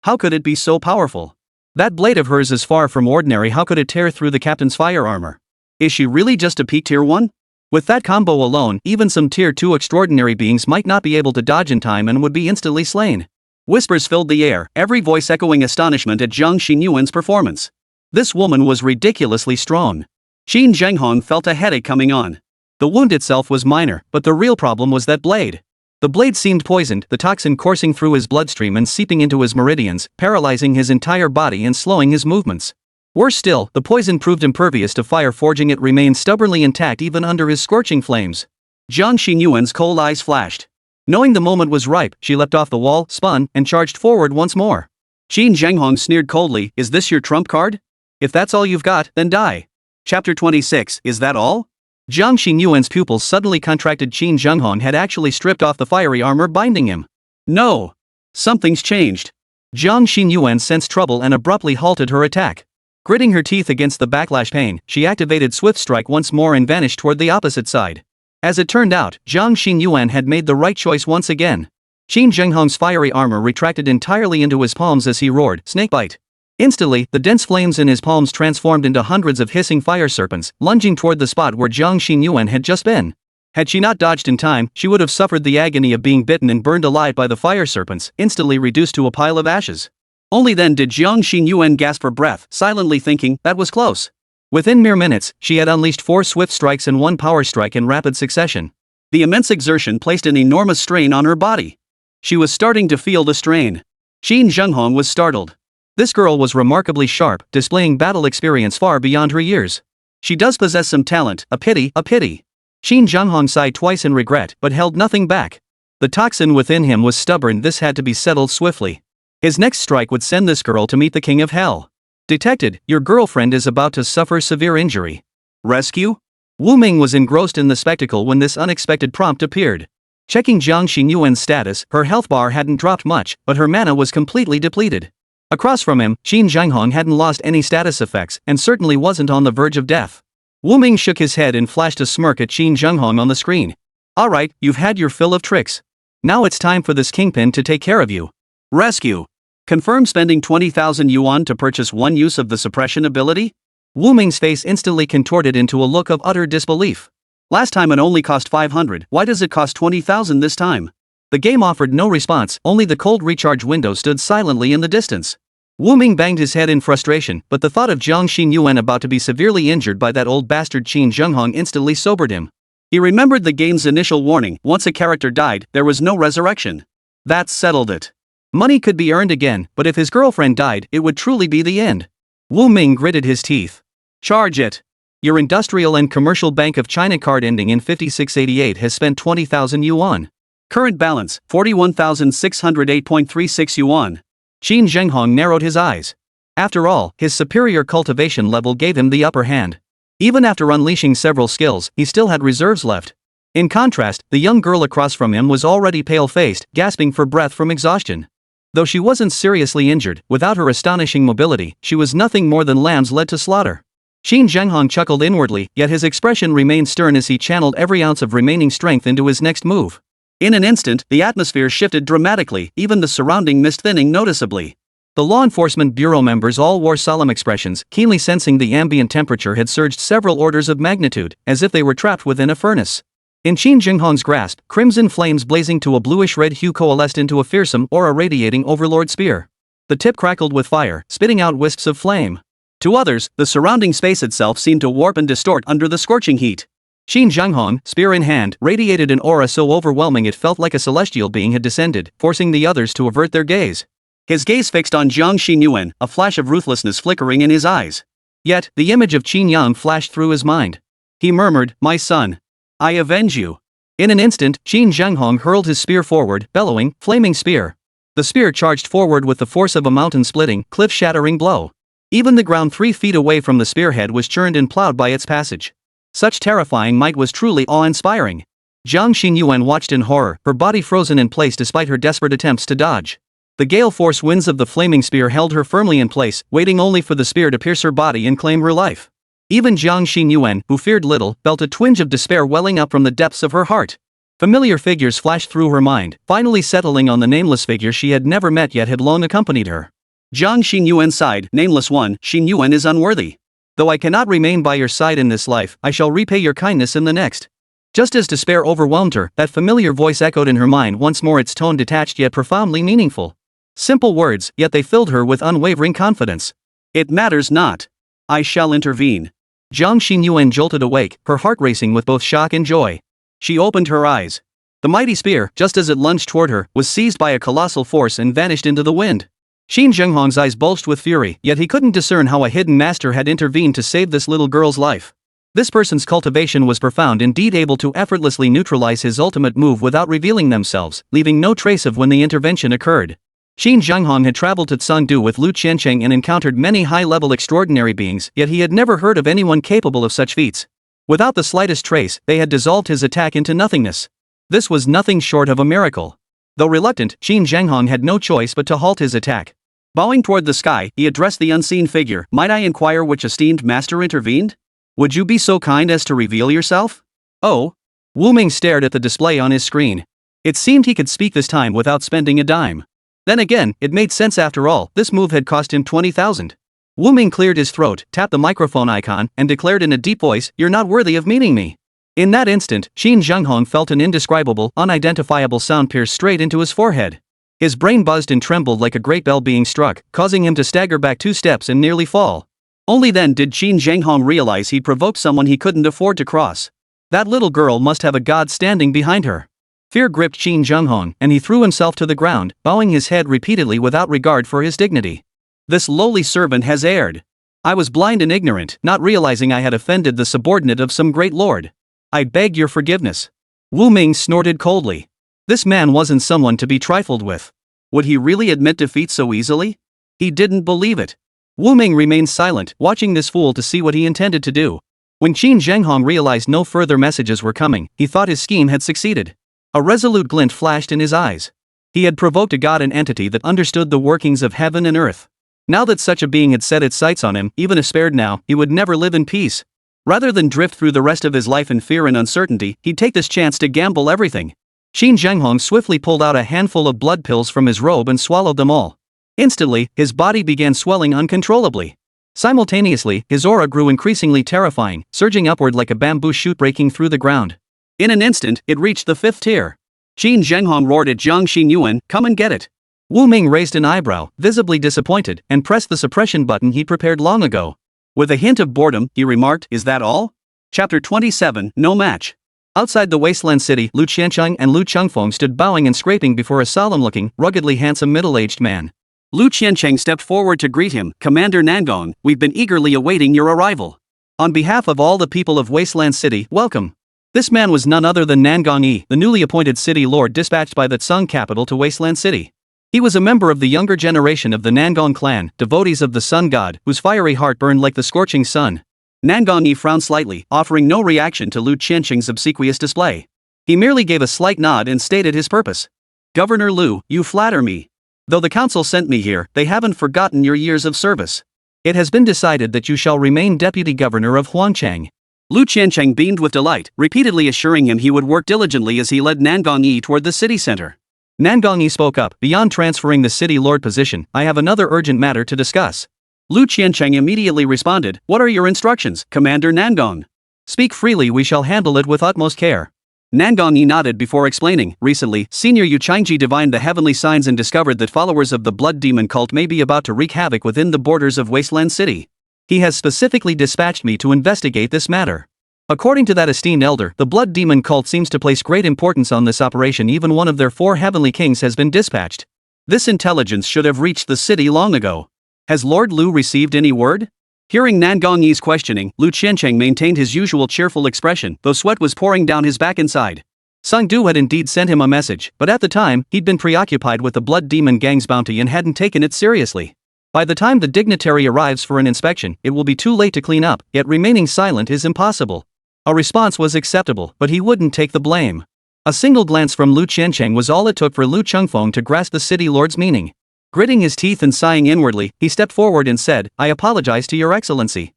How could it be so powerful? That blade of hers is far from ordinary. How could it tear through the captain's fire armor? Is she really just a peak tier 1? With that combo alone, even some tier 2 extraordinary beings might not be able to dodge in time and would be instantly slain. Whispers filled the air, every voice echoing astonishment at Jiang Xinyuan's performance. This woman was ridiculously strong. Qin Jinghong felt a headache coming on. The wound itself was minor, but the real problem was that blade. The blade seemed poisoned, the toxin coursing through his bloodstream and seeping into his meridians, paralyzing his entire body and slowing his movements. Worse still, the poison proved impervious to fire, forging it remained stubbornly intact even under his scorching flames. Jiang Xinyuan's cold eyes flashed. Knowing the moment was ripe, she leapt off the wall, spun, and charged forward once more. Qin Jinghong sneered coldly, "Is this your trump card? If that's all you've got, then die." Chapter 26, Is that all? Jiang Xinyuan's pupils suddenly contracted. Qin Jinghong had actually stripped off the fiery armor binding him. No! Something's changed. Jiang Xinyuan sensed trouble and abruptly halted her attack. Gritting her teeth against the backlash pain, she activated Swift Strike once more and vanished toward the opposite side. As it turned out, Jiang Xinyuan had made the right choice once again. Qin Jinghong's fiery armor retracted entirely into his palms as he roared, "Snakebite!" Instantly, the dense flames in his palms transformed into hundreds of hissing fire serpents, lunging toward the spot where Jiang Xinyuan had just been. Had she not dodged in time, she would have suffered the agony of being bitten and burned alive by the fire serpents, instantly reduced to a pile of ashes. Only then did Jiang Xinyuan gasp for breath, silently thinking, that was close. Within mere minutes, she had unleashed 4 swift strikes and 1 power strike in rapid succession. The immense exertion placed an enormous strain on her body. She was starting to feel the strain. Shin Junghong was startled. This girl was remarkably sharp, displaying battle experience far beyond her years. She does possess some talent, a pity, a pity. Shin Junghong sighed twice in regret but held nothing back. The toxin within him was stubborn, this had to be settled swiftly. His next strike would send this girl to meet the king of hell. Detected, your girlfriend is about to suffer severe injury. Rescue? Wu Ming was engrossed in the spectacle when this unexpected prompt appeared. Checking Jiang Xinyuan's status, her health bar hadn't dropped much, but her mana was completely depleted. Across from him, Shin Junghong hadn't lost any status effects and certainly wasn't on the verge of death. Wu Ming shook his head and flashed a smirk at Shin Junghong on the screen. Alright, you've had your fill of tricks. Now it's time for this kingpin to take care of you. Rescue. Confirm spending 20,000 yuan to purchase one use of the suppression ability? Wu Ming's face instantly contorted into a look of utter disbelief. Last time it only cost 500, why does it cost 20,000 this time? The game offered no response, only the cold recharge window stood silently in the distance. Wu Ming banged his head in frustration, but the thought of Jiang Xinyuan about to be severely injured by that old bastard Shin Junghong instantly sobered him. He remembered the game's initial warning, once a character died, there was no resurrection. That settled it. Money could be earned again, but if his girlfriend died, it would truly be the end. Wu Ming gritted his teeth. Charge it. Your Industrial and Commercial Bank of China card ending in 5688 has spent 20,000 yuan. Current balance, 41,608.36 yuan. Shin Junghong narrowed his eyes. After all, his superior cultivation level gave him the upper hand. Even after unleashing several skills, he still had reserves left. In contrast, the young girl across from him was already pale-faced, gasping for breath from exhaustion. Though she wasn't seriously injured, without her astonishing mobility, she was nothing more than lambs led to slaughter. Shin Junghong chuckled inwardly, yet his expression remained stern as he channeled every ounce of remaining strength into his next move. In an instant, the atmosphere shifted dramatically, even the surrounding mist thinning noticeably. The law enforcement bureau members all wore solemn expressions, keenly sensing the ambient temperature had surged several orders of magnitude, as if they were trapped within a furnace. In Shin Junghong's grasp, crimson flames blazing to a bluish-red hue coalesced into a fearsome, aura-radiating overlord spear. The tip crackled with fire, spitting out wisps of flame. To others, the surrounding space itself seemed to warp and distort under the scorching heat. Shin Junghong, spear in hand, radiated an aura so overwhelming it felt like a celestial being had descended, forcing the others to avert their gaze. His gaze fixed on Jiang Xinyuan, a flash of ruthlessness flickering in his eyes. Yet, the image of Qin Yang flashed through his mind. He murmured, "My son. I avenge you." In an instant, Shin Junghong hurled his spear forward, bellowing, "Flaming spear." The spear charged forward with the force of a mountain-splitting, cliff-shattering blow. Even the ground 3 feet away from the spearhead was churned and plowed by its passage. Such terrifying might was truly awe-inspiring. Jiang Xinyuan watched in horror, her body frozen in place despite her desperate attempts to dodge. The gale-force winds of the flaming spear held her firmly in place, waiting only for the spear to pierce her body and claim her life. Even Jiang Xinyuan, who feared little, felt a twinge of despair welling up from the depths of her heart. Familiar figures flashed through her mind, finally settling on the nameless figure she had never met yet had long accompanied her. Jiang Xinyuan sighed, "Nameless one, Xinyuan is unworthy. Though I cannot remain by your side in this life, I shall repay your kindness in the next." Just as despair overwhelmed her, that familiar voice echoed in her mind once more, its tone detached yet profoundly meaningful. Simple words, yet they filled her with unwavering confidence. "It matters not. I shall intervene." Jiang Xinyuan jolted awake, her heart racing with both shock and joy. She opened her eyes. The mighty spear, just as it lunged toward her, was seized by a colossal force and vanished into the wind. Shin Junghong's eyes bulged with fury, yet he couldn't discern how a hidden master had intervened to save this little girl's life. This person's cultivation was profound, indeed able to effortlessly neutralize his ultimate move without revealing themselves, leaving no trace of when the intervention occurred. Shin Junghong had traveled to Chengdu with Lu Qiancheng and encountered many high-level extraordinary beings, yet he had never heard of anyone capable of such feats. Without the slightest trace, they had dissolved his attack into nothingness. This was nothing short of a miracle. Though reluctant, Shin Junghong had no choice but to halt his attack. Bowing toward the sky, he addressed the unseen figure, "Might I inquire which esteemed master intervened? Would you be so kind as to reveal yourself?" "Oh?" Wu Ming stared at the display on his screen. It seemed he could speak this time without spending a dime. Then again, it made sense after all, this move had cost him 20,000. Wu Ming cleared his throat, tapped the microphone icon, and declared in a deep voice, "You're not worthy of meeting me." In that instant, Shin Junghong felt an indescribable, unidentifiable sound pierce straight into his forehead. His brain buzzed and trembled like a great bell being struck, causing him to stagger back 2 steps and nearly fall. Only then did Shin Junghong realize he'd provoked someone he couldn't afford to cross. That little girl must have a god standing behind her. Fear gripped Qin Zhenghong, and he threw himself to the ground, bowing his head repeatedly without regard for his dignity. This lowly servant has erred. I was blind and ignorant, not realizing I had offended the subordinate of some great lord. I beg your forgiveness. Wu Ming snorted coldly. This man wasn't someone to be trifled with. Would he really admit defeat so easily? He didn't believe it. Wu Ming remained silent, watching this fool to see what he intended to do. When Qin Zhenghong realized no further messages were coming, he thought his scheme had succeeded. A resolute glint flashed in his eyes. He had provoked a god and entity that understood the workings of heaven and earth. Now that such a being had set its sights on him, even if spared now, he would never live in peace. Rather than drift through the rest of his life in fear and uncertainty, he'd take this chance to gamble everything. Qin Zhenghong swiftly pulled out a handful of blood pills from his robe and swallowed them all. Instantly, his body began swelling uncontrollably. Simultaneously, his aura grew increasingly terrifying, surging upward like a bamboo shoot breaking through the ground. In an instant, it reached the 5th tier. Qin Zhenghong roared at Jiang Xinyuan, "Come and get it." Wu Ming raised an eyebrow, visibly disappointed, and pressed the suppression button he'd prepared long ago. With a hint of boredom, he remarked, "Is that all?" Chapter 27, No Match. Outside the wasteland city, Lu Qiancheng and Lu Chengfeng stood bowing and scraping before a solemn-looking, ruggedly handsome middle-aged man. Lu Qiancheng stepped forward to greet him. "Commander Nangong, we've been eagerly awaiting your arrival. On behalf of all the people of Wasteland City, welcome." This man was none other than Nangong Yi, the newly appointed city lord dispatched by the Tsung capital to Wasteland City. He was a member of the younger generation of the Nangong clan, devotees of the sun god, whose fiery heart burned like the scorching sun. Nangong Yi frowned slightly, offering no reaction to Lu Qiancheng's obsequious display. He merely gave a slight nod and stated his purpose. "Governor Lu, you flatter me. Though the council sent me here, they haven't forgotten your years of service. It has been decided that you shall remain deputy governor of Huangchang." Lu Qiancheng beamed with delight, repeatedly assuring him he would work diligently as he led Nangong Yi toward the city center. Nangong Yi spoke up, "Beyond transferring the city lord position, I have another urgent matter to discuss." Lu Qiancheng immediately responded, "What are your instructions, Commander Nangong?" "Speak freely, we shall handle it with utmost care." Nangong Yi nodded before explaining, "Recently, Senior Yu Changji divined the heavenly signs and discovered that followers of the blood demon cult may be about to wreak havoc within the borders of Wasteland City. He has specifically dispatched me to investigate this matter. According to that esteemed elder, the blood demon cult seems to place great importance on this operation. Even one of their 4 heavenly kings has been dispatched. This intelligence should have reached the city long ago. Has Lord Lu received any word?" Hearing Nangong Yi's questioning, Lu Qiancheng maintained his usual cheerful expression, though sweat was pouring down his back inside. Sung Du had indeed sent him a message, but at the time, he'd been preoccupied with the blood demon gang's bounty and hadn't taken it seriously. By the time the dignitary arrives for an inspection, it will be too late to clean up, yet remaining silent is impossible. A response was acceptable, but he wouldn't take the blame. A single glance from Lu Qiancheng was all it took for Lu Chengfeng to grasp the city lord's meaning. Gritting his teeth and sighing inwardly, he stepped forward and said, "I apologize to your excellency."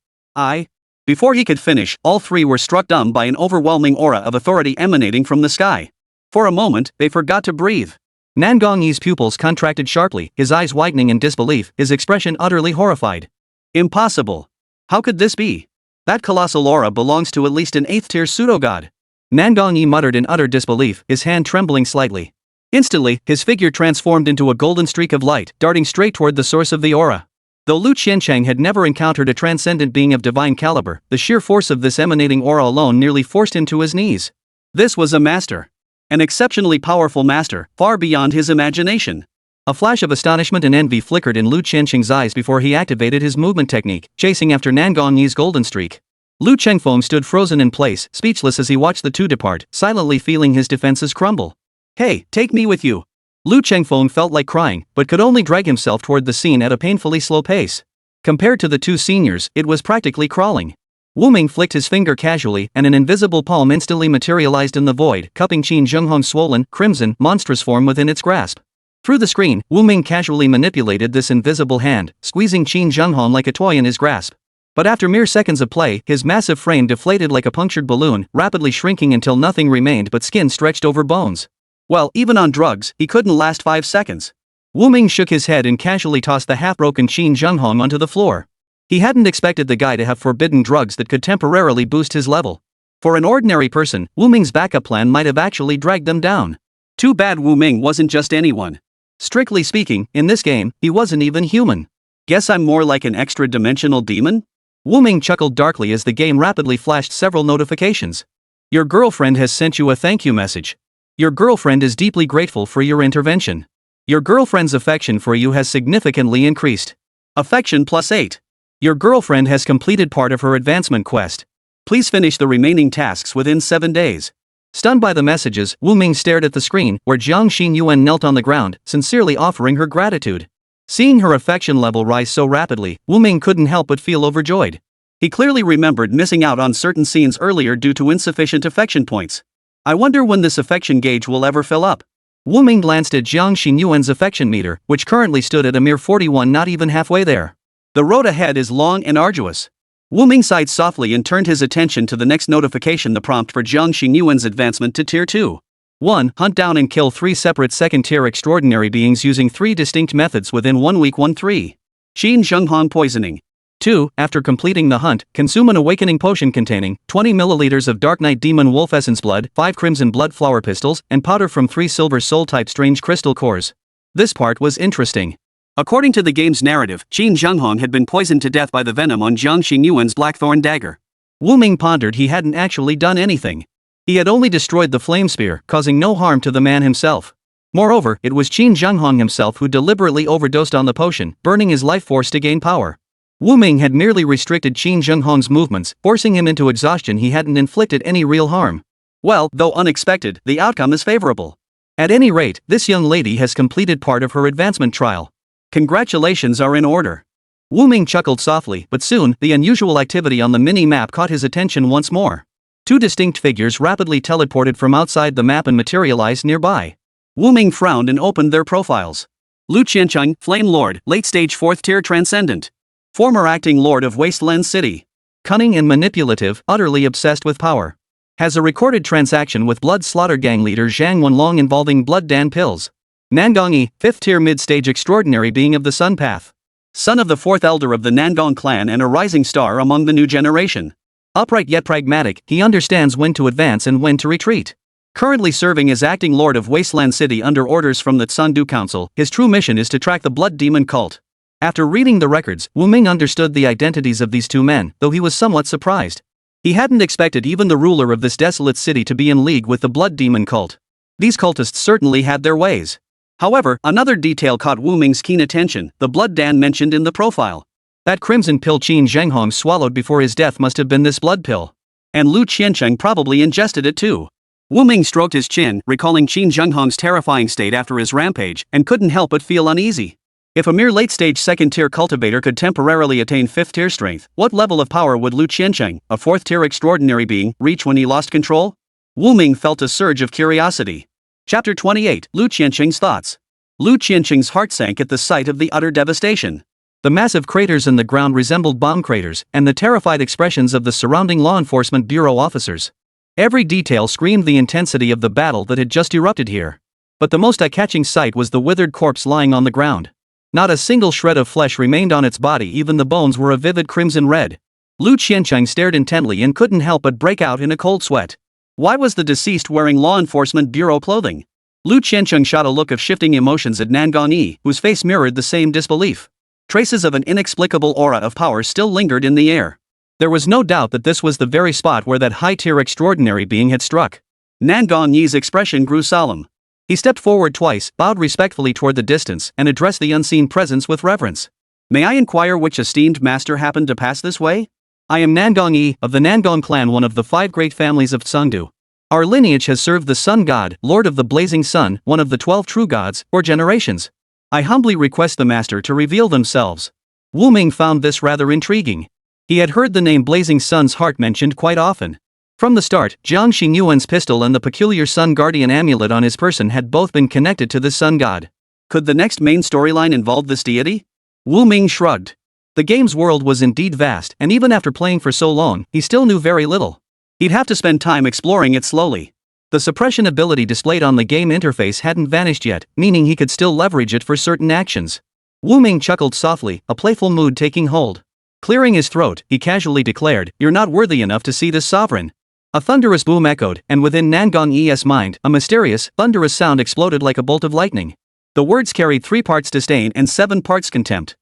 Before he could finish, all 3 were struck dumb by an overwhelming aura of authority emanating from the sky. For a moment, they forgot to breathe. Nangong Yi's pupils contracted sharply, his eyes widening in disbelief, his expression utterly horrified. "Impossible. How could this be? That colossal aura belongs to at least an 8th-tier pseudo-god." Nangong Yi muttered in utter disbelief, his hand trembling slightly. Instantly, his figure transformed into a golden streak of light, darting straight toward the source of the aura. Though Lu Qiancheng had never encountered a transcendent being of divine caliber, the sheer force of this emanating aura alone nearly forced him to his knees. This was a master. An exceptionally powerful master, far beyond his imagination. A flash of astonishment and envy flickered in Lu Qiancheng's eyes before he activated his movement technique, chasing after Nangong Yi's golden streak. Lu Chengfeng stood frozen in place, speechless as he watched the two depart, silently feeling his defenses crumble. "Hey, take me with you." Lu Chengfeng felt like crying, but could only drag himself toward the scene at a painfully slow pace. Compared to the 2 seniors, it was practically crawling. Wu Ming flicked his finger casually, and an invisible palm instantly materialized in the void, cupping Qin Zhenghong's swollen, crimson, monstrous form within its grasp. Through the screen, Wu Ming casually manipulated this invisible hand, squeezing Qin Zhenghong like a toy in his grasp. But after mere seconds of play, his massive frame deflated like a punctured balloon, rapidly shrinking until nothing remained but skin stretched over bones. Well, even on drugs, he couldn't last 5 seconds. Wu Ming shook his head and casually tossed the half-broken Qin Zhenghong onto the floor. He hadn't expected the guy to have forbidden drugs that could temporarily boost his level. For an ordinary person, Wu Ming's backup plan might have actually dragged them down. Too bad Wu Ming wasn't just anyone. Strictly speaking, in this game, he wasn't even human. Guess I'm more like an extra-dimensional demon? Wu Ming chuckled darkly as the game rapidly flashed several notifications. Your girlfriend has sent you a thank you message. Your girlfriend is deeply grateful for your intervention. Your girlfriend's affection for you has significantly increased. Affection +8. Your girlfriend has completed part of her advancement quest. Please finish the remaining tasks within 7 days. Stunned by the messages, Wu Ming stared at the screen, where Jiang Xinyuan knelt on the ground, sincerely offering her gratitude. Seeing her affection level rise so rapidly, Wu Ming couldn't help but feel overjoyed. He clearly remembered missing out on certain scenes earlier due to insufficient affection points. I wonder when this affection gauge will ever fill up. Wu Ming glanced at Jiang Xinyuan's affection meter, which currently stood at a mere 41, not even halfway there. The road ahead is long and arduous. Wu Ming sighed softly and turned his attention to the next notification, the prompt for Jiang Xinyuan's advancement to Tier 2. 1. Hunt down and kill 3 separate second-tier extraordinary beings using 3 distinct methods within 1 week. 1-3. Qin Zhenghong poisoning. 2. After completing the hunt, consume an awakening potion containing 20 milliliters of Dark Knight Demon Wolf Essence Blood, 5 Crimson Blood Flower Pistols, and powder from 3 Silver Soul-type Strange Crystal Cores. This part was interesting. According to the game's narrative, Qin Zhenghong had been poisoned to death by the venom on Jiang Xinyuan's Blackthorn dagger. Wu Ming pondered he hadn't actually done anything. He had only destroyed the flame spear, causing no harm to the man himself. Moreover, it was Qin Zhenghong himself who deliberately overdosed on the potion, burning his life force to gain power. Wu Ming had merely restricted Qin Zhenghong's movements, forcing him into exhaustion. He hadn't inflicted any real harm. Well, though unexpected, the outcome is favorable. At any rate, this young lady has completed part of her advancement trial. Congratulations are in order. Wu Ming chuckled softly, but soon, the unusual activity on the mini-map caught his attention once more. 2 distinct figures rapidly teleported from outside the map and materialized nearby. Wu Ming frowned and opened their profiles. Lu Qiancheng, Flame Lord, late stage 4th tier Transcendent. Former acting Lord of Wasteland City. Cunning and manipulative, utterly obsessed with power. Has a recorded transaction with Blood Slaughter Gang leader Zhang Wenlong involving Blood Dan pills. Nangongyi, 5th tier mid-stage extraordinary being of the Sun Path. Son of the 4th elder of the Nangong clan and a rising star among the new generation. Upright yet pragmatic, he understands when to advance and when to retreat. Currently serving as acting Lord of Wasteland City under orders from the Tsundu Council, his true mission is to track the Blood Demon cult. After reading the records, Wu Ming understood the identities of these 2 men, though he was somewhat surprised. He hadn't expected even the ruler of this desolate city to be in league with the Blood Demon cult. These cultists certainly had their ways. However, another detail caught Wu Ming's keen attention, the Blood Dan mentioned in the profile. That crimson pill Qin Zhenghong swallowed before his death must have been this blood pill. And Lu Qiancheng probably ingested it too. Wu Ming stroked his chin, recalling Qin Zhenghong's terrifying state after his rampage, and couldn't help but feel uneasy. If a mere late-stage second-tier cultivator could temporarily attain 5th-tier strength, what level of power would Lu Qiancheng, a 4th-tier extraordinary being, reach when he lost control? Wu Ming felt a surge of curiosity. Chapter 28, Lu Qiancheng's Thoughts. Lu Qiancheng's heart sank at the sight of the utter devastation. The massive craters in the ground resembled bomb craters, and the terrified expressions of the surrounding law enforcement bureau officers. Every detail screamed the intensity of the battle that had just erupted here. But the most eye-catching sight was the withered corpse lying on the ground. Not a single shred of flesh remained on its body, even the bones were a vivid crimson red. Lu Qiancheng stared intently and couldn't help but break out in a cold sweat. Why was the deceased wearing law enforcement bureau clothing? Lu Qiancheng shot a look of shifting emotions at Nangongyi, whose face mirrored the same disbelief. Traces of an inexplicable aura of power still lingered in the air. There was no doubt that this was the very spot where that high-tier extraordinary being had struck. Nangongyi's expression grew solemn. He stepped forward twice, bowed respectfully toward the distance, and addressed the unseen presence with reverence. "May I inquire which esteemed master happened to pass this way? I am Nangongyi, of the Nangong clan, one of the 5 great families of Tsungdu. Our lineage has served the Sun God, Lord of the Blazing Sun, one of the 12 true gods, for generations. I humbly request the master to reveal themselves." Wu Ming found this rather intriguing. He had heard the name Blazing Sun's heart mentioned quite often. From the start, Jiang Xinyuan's pistol and the peculiar Sun Guardian amulet on his person had both been connected to this sun god. Could the next main storyline involve this deity? Wu Ming shrugged. The game's world was indeed vast, and even after playing for so long, he still knew very little. He'd have to spend time exploring it slowly. The suppression ability displayed on the game interface hadn't vanished yet, meaning he could still leverage it for certain actions. Wu Ming chuckled softly, a playful mood taking hold. Clearing his throat, he casually declared, "You're not worthy enough to see this sovereign." A thunderous boom echoed, and within Nangongyi's mind, a mysterious, thunderous sound exploded like a bolt of lightning. The words carried 3 parts disdain and 7 parts contempt.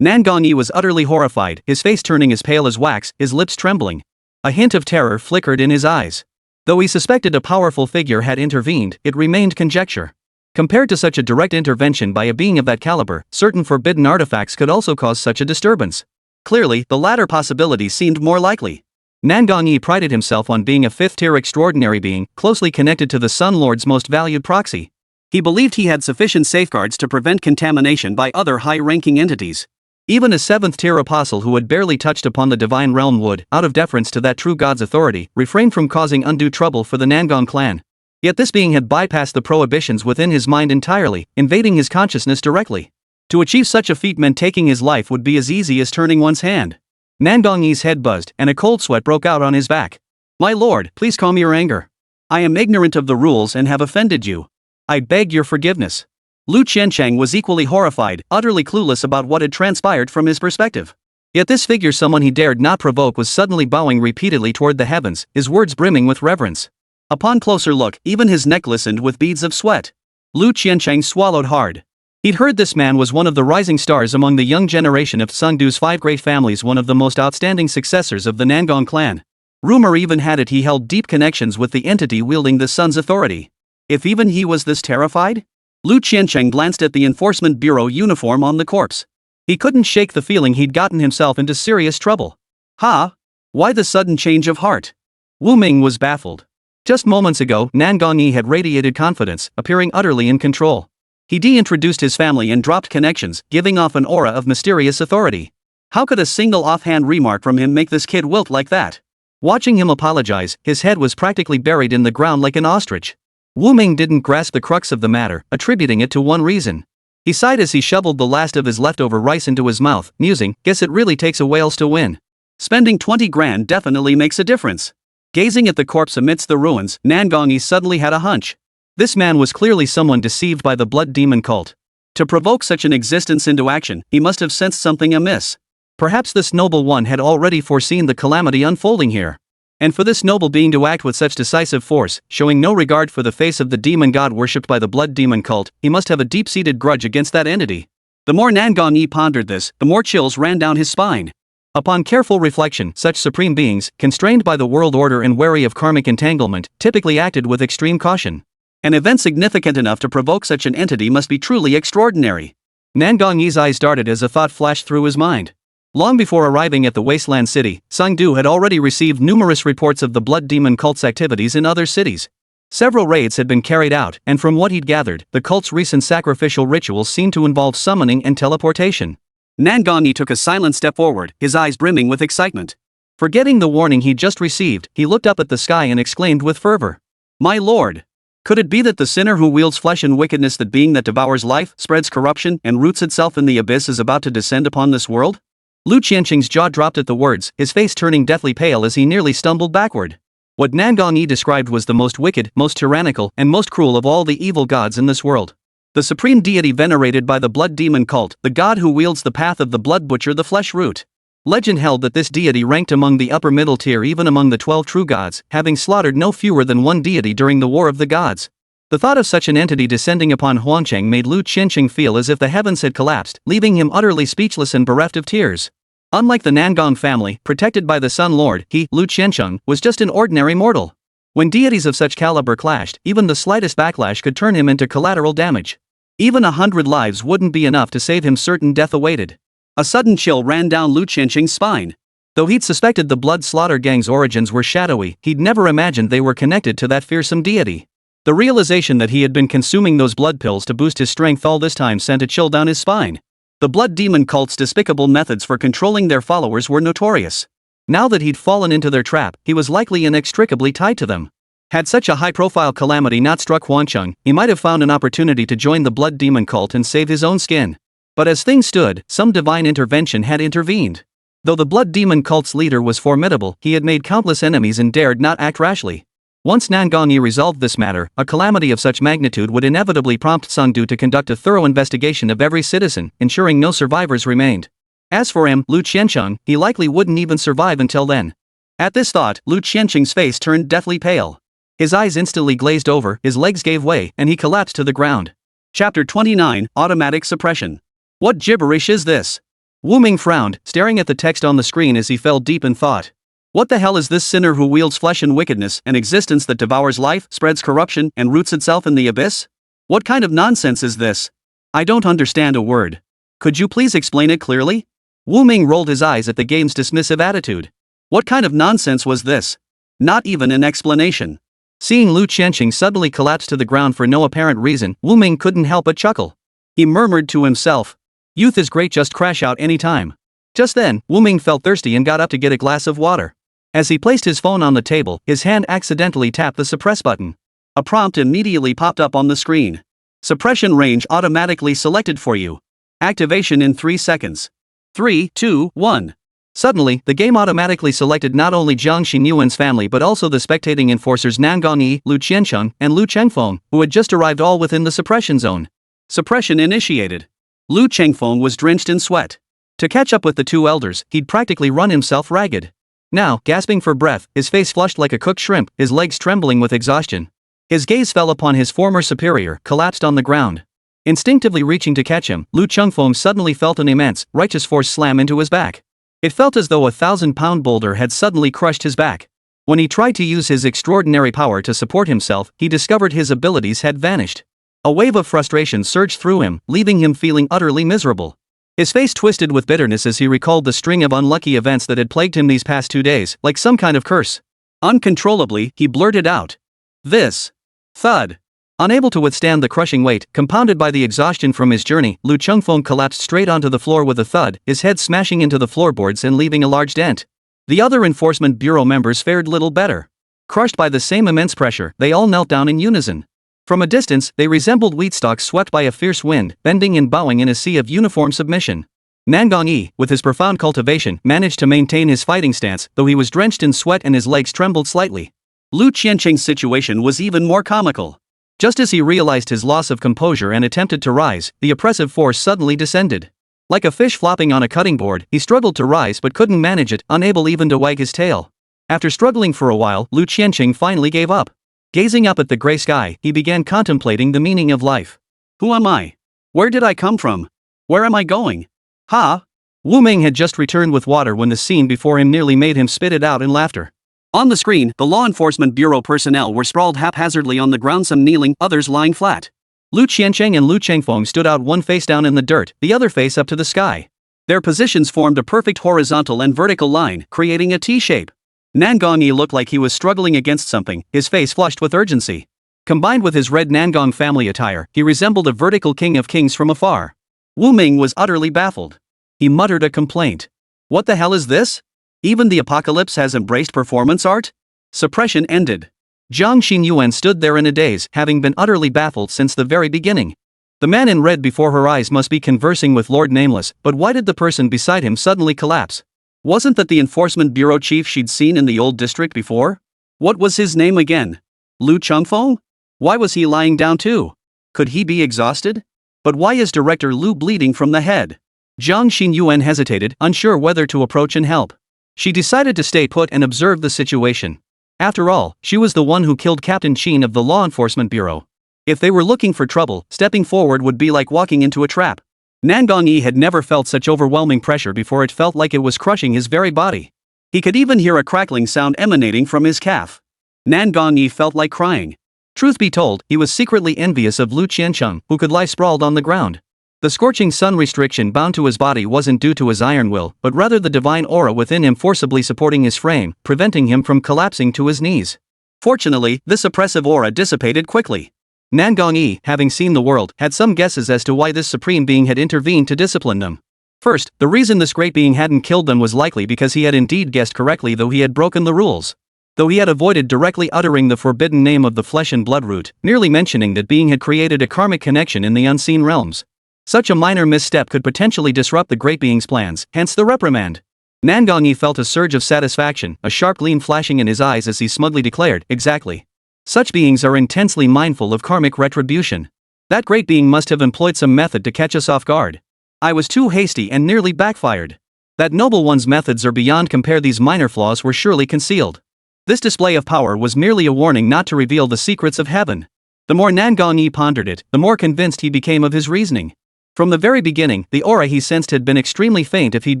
Nangongyi was utterly horrified, his face turning as pale as wax, his lips trembling. A hint of terror flickered in his eyes. Though he suspected a powerful figure had intervened, it remained conjecture. Compared to such a direct intervention by a being of that caliber, certain forbidden artifacts could also cause such a disturbance. Clearly, the latter possibility seemed more likely. Nangong-yi prided himself on being a fifth-tier extraordinary being, closely connected to the Sun Lord's most valued proxy. He believed he had sufficient safeguards to prevent contamination by other high-ranking entities. Even a seventh-tier apostle who had barely touched upon the divine realm would, out of deference to that true god's authority, refrain from causing undue trouble for the Nangong clan. Yet this being had bypassed the prohibitions within his mind entirely, invading his consciousness directly. To achieve such a feat meant taking his life would be as easy as turning one's hand. Nangong-yi's head buzzed, and a cold sweat broke out on his back. "My lord, please calm your anger. I am ignorant of the rules and have offended you. I beg your forgiveness." Lu Qiancheng was equally horrified, utterly clueless about what had transpired from his perspective. Yet this figure, someone he dared not provoke, was suddenly bowing repeatedly toward the heavens, his words brimming with reverence. Upon closer look, even his neck glistened with beads of sweat. Lu Qiancheng swallowed hard. He'd heard this man was one of the rising stars among the young generation of Sungdu's 5 great families, one of the most outstanding successors of the Nangong clan. Rumor even had it he held deep connections with the entity wielding the sun's authority. If even he was this terrified? Lu Qiancheng glanced at the Enforcement Bureau uniform on the corpse. He couldn't shake the feeling he'd gotten himself into serious trouble. Why the sudden change of heart? Wu Ming was baffled. Just moments ago, Nangong-yi had radiated confidence, appearing utterly in control. He de-introduced his family and dropped connections, giving off an aura of mysterious authority. How could a single offhand remark from him make this kid wilt like that? Watching him apologize, his head was practically buried in the ground like an ostrich. Wu Ming didn't grasp the crux of the matter, attributing it to one reason. He sighed as he shoveled the last of his leftover rice into his mouth, musing, "Guess it really takes a whales to win. Spending 20 grand definitely makes a difference." Gazing at the corpse amidst the ruins, Nangong-yi suddenly had a hunch. This man was clearly someone deceived by the blood demon cult. To provoke such an existence into action, he must have sensed something amiss. Perhaps this noble one had already foreseen the calamity unfolding here. And for this noble being to act with such decisive force, showing no regard for the face of the demon god worshipped by the blood demon cult, he must have a deep-seated grudge against that entity. The more Nangong-yi pondered this, the more chills ran down his spine. Upon careful reflection, such supreme beings, constrained by the world order and wary of karmic entanglement, typically acted with extreme caution. An event significant enough to provoke such an entity must be truly extraordinary. Nangong-yi's eyes darted as a thought flashed through his mind. Long before arriving at the wasteland city, Sangdu had already received numerous reports of the blood demon cult's activities in other cities. Several raids had been carried out, and from what he'd gathered, the cult's recent sacrificial rituals seemed to involve summoning and teleportation. Nangong-yi took a silent step forward, his eyes brimming with excitement. Forgetting the warning he'd just received, he looked up at the sky and exclaimed with fervor, "My lord! Could it be that the sinner who wields flesh and wickedness, that being that devours life, spreads corruption, and roots itself in the abyss, is about to descend upon this world?" Lu Qiancheng's jaw dropped at the words, his face turning deathly pale as he nearly stumbled backward. What Nangong-yi described was the most wicked, most tyrannical, and most cruel of all the evil gods in this world. The supreme deity venerated by the blood demon cult, the god who wields the path of the blood butcher, the flesh root. Legend held that this deity ranked among the upper middle tier even among the 12 true gods, having slaughtered no fewer than one deity during the War of the Gods. The thought of such an entity descending upon Huangcheng made Lu Qiancheng feel as if the heavens had collapsed, leaving him utterly speechless and bereft of tears. Unlike the Nangong family, protected by the Sun Lord, he, Lu Qiancheng, was just an ordinary mortal. When deities of such caliber clashed, even the slightest backlash could turn him into collateral damage. Even 100 lives wouldn't be enough to save him, certain death awaited. A sudden chill ran down Lu Qiancheng's spine. Though he'd suspected the blood slaughter gang's origins were shadowy, he'd never imagined they were connected to that fearsome deity. The realization that he had been consuming those blood pills to boost his strength all this time sent a chill down his spine. The blood demon cult's despicable methods for controlling their followers were notorious. Now that he'd fallen into their trap, he was likely inextricably tied to them. Had such a high-profile calamity not struck Huangcheng, he might have found an opportunity to join the blood demon cult and save his own skin. But as things stood, some divine intervention had intervened. Though the blood demon cult's leader was formidable, he had made countless enemies and dared not act rashly. Once Nangong-yi resolved this matter, a calamity of such magnitude would inevitably prompt Sangdu to conduct a thorough investigation of every citizen, ensuring no survivors remained. As for him, Lu Qiancheng, he likely wouldn't even survive until then. At this thought, Lu Qiancheng's face turned deathly pale. His eyes instantly glazed over, his legs gave way, and he collapsed to the ground. Chapter 29, Automatic Suppression. What gibberish is this? Wu Ming frowned, staring at the text on the screen as he fell deep in thought. What the hell is this sinner who wields flesh and wickedness, an existence that devours life, spreads corruption, and roots itself in the abyss? What kind of nonsense is this? I don't understand a word. Could you please explain it clearly? Wu Ming rolled his eyes at the game's dismissive attitude. What kind of nonsense was this? Not even an explanation. Seeing Lu Qianqing suddenly collapse to the ground for no apparent reason, Wu Ming couldn't help but chuckle. He murmured to himself, "Youth is great, just crash out any time." Just then, Wu Ming felt thirsty and got up to get a glass of water. As he placed his phone on the table, his hand accidentally tapped the suppress button. A prompt immediately popped up on the screen. Suppression range automatically selected for you. Activation in 3 seconds. 3, 2, 1. Suddenly, the game automatically selected not only Jiang Xinyuan's family but also the spectating enforcers Nangong Yi, Lu Qiancheng, and Lu Chengfeng, who had just arrived all within the suppression zone. Suppression initiated. Lu Chengfeng was drenched in sweat. To catch up with the two elders, he'd practically run himself ragged. Now, gasping for breath, his face flushed like a cooked shrimp, his legs trembling with exhaustion. His gaze fell upon his former superior, collapsed on the ground. Instinctively reaching to catch him, Lu Chengfeng suddenly felt an immense, righteous force slam into his back. It felt as though a 1,000-pound boulder had suddenly crushed his back. When he tried to use his extraordinary power to support himself, he discovered his abilities had vanished. A wave of frustration surged through him, leaving him feeling utterly miserable. His face twisted with bitterness as he recalled the string of unlucky events that had plagued him these past 2 days, like some kind of curse. Uncontrollably, he blurted out, "This." Thud. Unable to withstand the crushing weight, compounded by the exhaustion from his journey, Lu Chengfeng collapsed straight onto the floor with a thud, his head smashing into the floorboards and leaving a large dent. The other Enforcement Bureau members fared little better. Crushed by the same immense pressure, they all knelt down in unison. From a distance, they resembled wheat stalks swept by a fierce wind, bending and bowing in a sea of uniform submission. Nangong Yi, with his profound cultivation, managed to maintain his fighting stance, though he was drenched in sweat and his legs trembled slightly. Lu Qianqing's situation was even more comical. Just as he realized his loss of composure and attempted to rise, the oppressive force suddenly descended. Like a fish flopping on a cutting board, he struggled to rise but couldn't manage it, unable even to wag his tail. After struggling for a while, Lu Qianqing finally gave up. Gazing up at the gray sky, he began contemplating the meaning of life. Who am I? Where did I come from? Where am I going? Ha! Wu Ming had just returned with water when the scene before him nearly made him spit it out in laughter. On the screen, the Law Enforcement Bureau personnel were sprawled haphazardly on the ground, some kneeling, others lying flat. Lu Qianqing and Lu Chengfeng stood out, one face down in the dirt, the other face up to the sky. Their positions formed a perfect horizontal and vertical line, creating a T-shape. Nangong Yi looked like he was struggling against something, his face flushed with urgency. Combined with his red Nangong family attire, he resembled a vertical king of kings from afar. Wu Ming was utterly baffled. He muttered a complaint. What the hell is this? Even the apocalypse has embraced performance art? Suppression ended. Jiang Xinyuan stood there in a daze, having been utterly baffled since the very beginning. The man in red before her eyes must be conversing with Lord Nameless, but why did the person beside him suddenly collapse? Wasn't that the Enforcement Bureau chief she'd seen in the old district before? What was his name again? Lu Chengfeng? Why was he lying down too? Could he be exhausted? But why is Director Lu bleeding from the head? Jiang Xinyuan hesitated, unsure whether to approach and help. She decided to stay put and observe the situation. After all, she was the one who killed Captain Qin of the Law Enforcement Bureau. If they were looking for trouble, stepping forward would be like walking into a trap. Nangong Yi had never felt such overwhelming pressure before. It felt like it was crushing his very body. He could even hear a crackling sound emanating from his calf. Nangong Yi felt like crying. Truth be told, he was secretly envious of Lu Qiancheng, who could lie sprawled on the ground. The scorching sun restriction bound to his body wasn't due to his iron will, but rather the divine aura within him forcibly supporting his frame, preventing him from collapsing to his knees. Fortunately, this oppressive aura dissipated quickly. Nangong Yi, having seen the world, had some guesses as to why this supreme being had intervened to discipline them. First, the reason this great being hadn't killed them was likely because he had indeed guessed correctly, though he had broken the rules. Though he had avoided directly uttering the forbidden name of the flesh and blood root, merely mentioning that being had created a karmic connection in the unseen realms. Such a minor misstep could potentially disrupt the great being's plans, hence the reprimand. Nangong Yi felt a surge of satisfaction, a sharp gleam flashing in his eyes as he smugly declared, "Exactly. Such beings are intensely mindful of karmic retribution. That great being must have employed some method to catch us off guard. I was too hasty and nearly backfired. That noble one's methods are beyond compare. These minor flaws were surely concealed. This display of power was merely a warning not to reveal the secrets of heaven." The more Nangong Yi pondered it, the more convinced he became of his reasoning. From the very beginning, the aura he sensed had been extremely faint. If he'd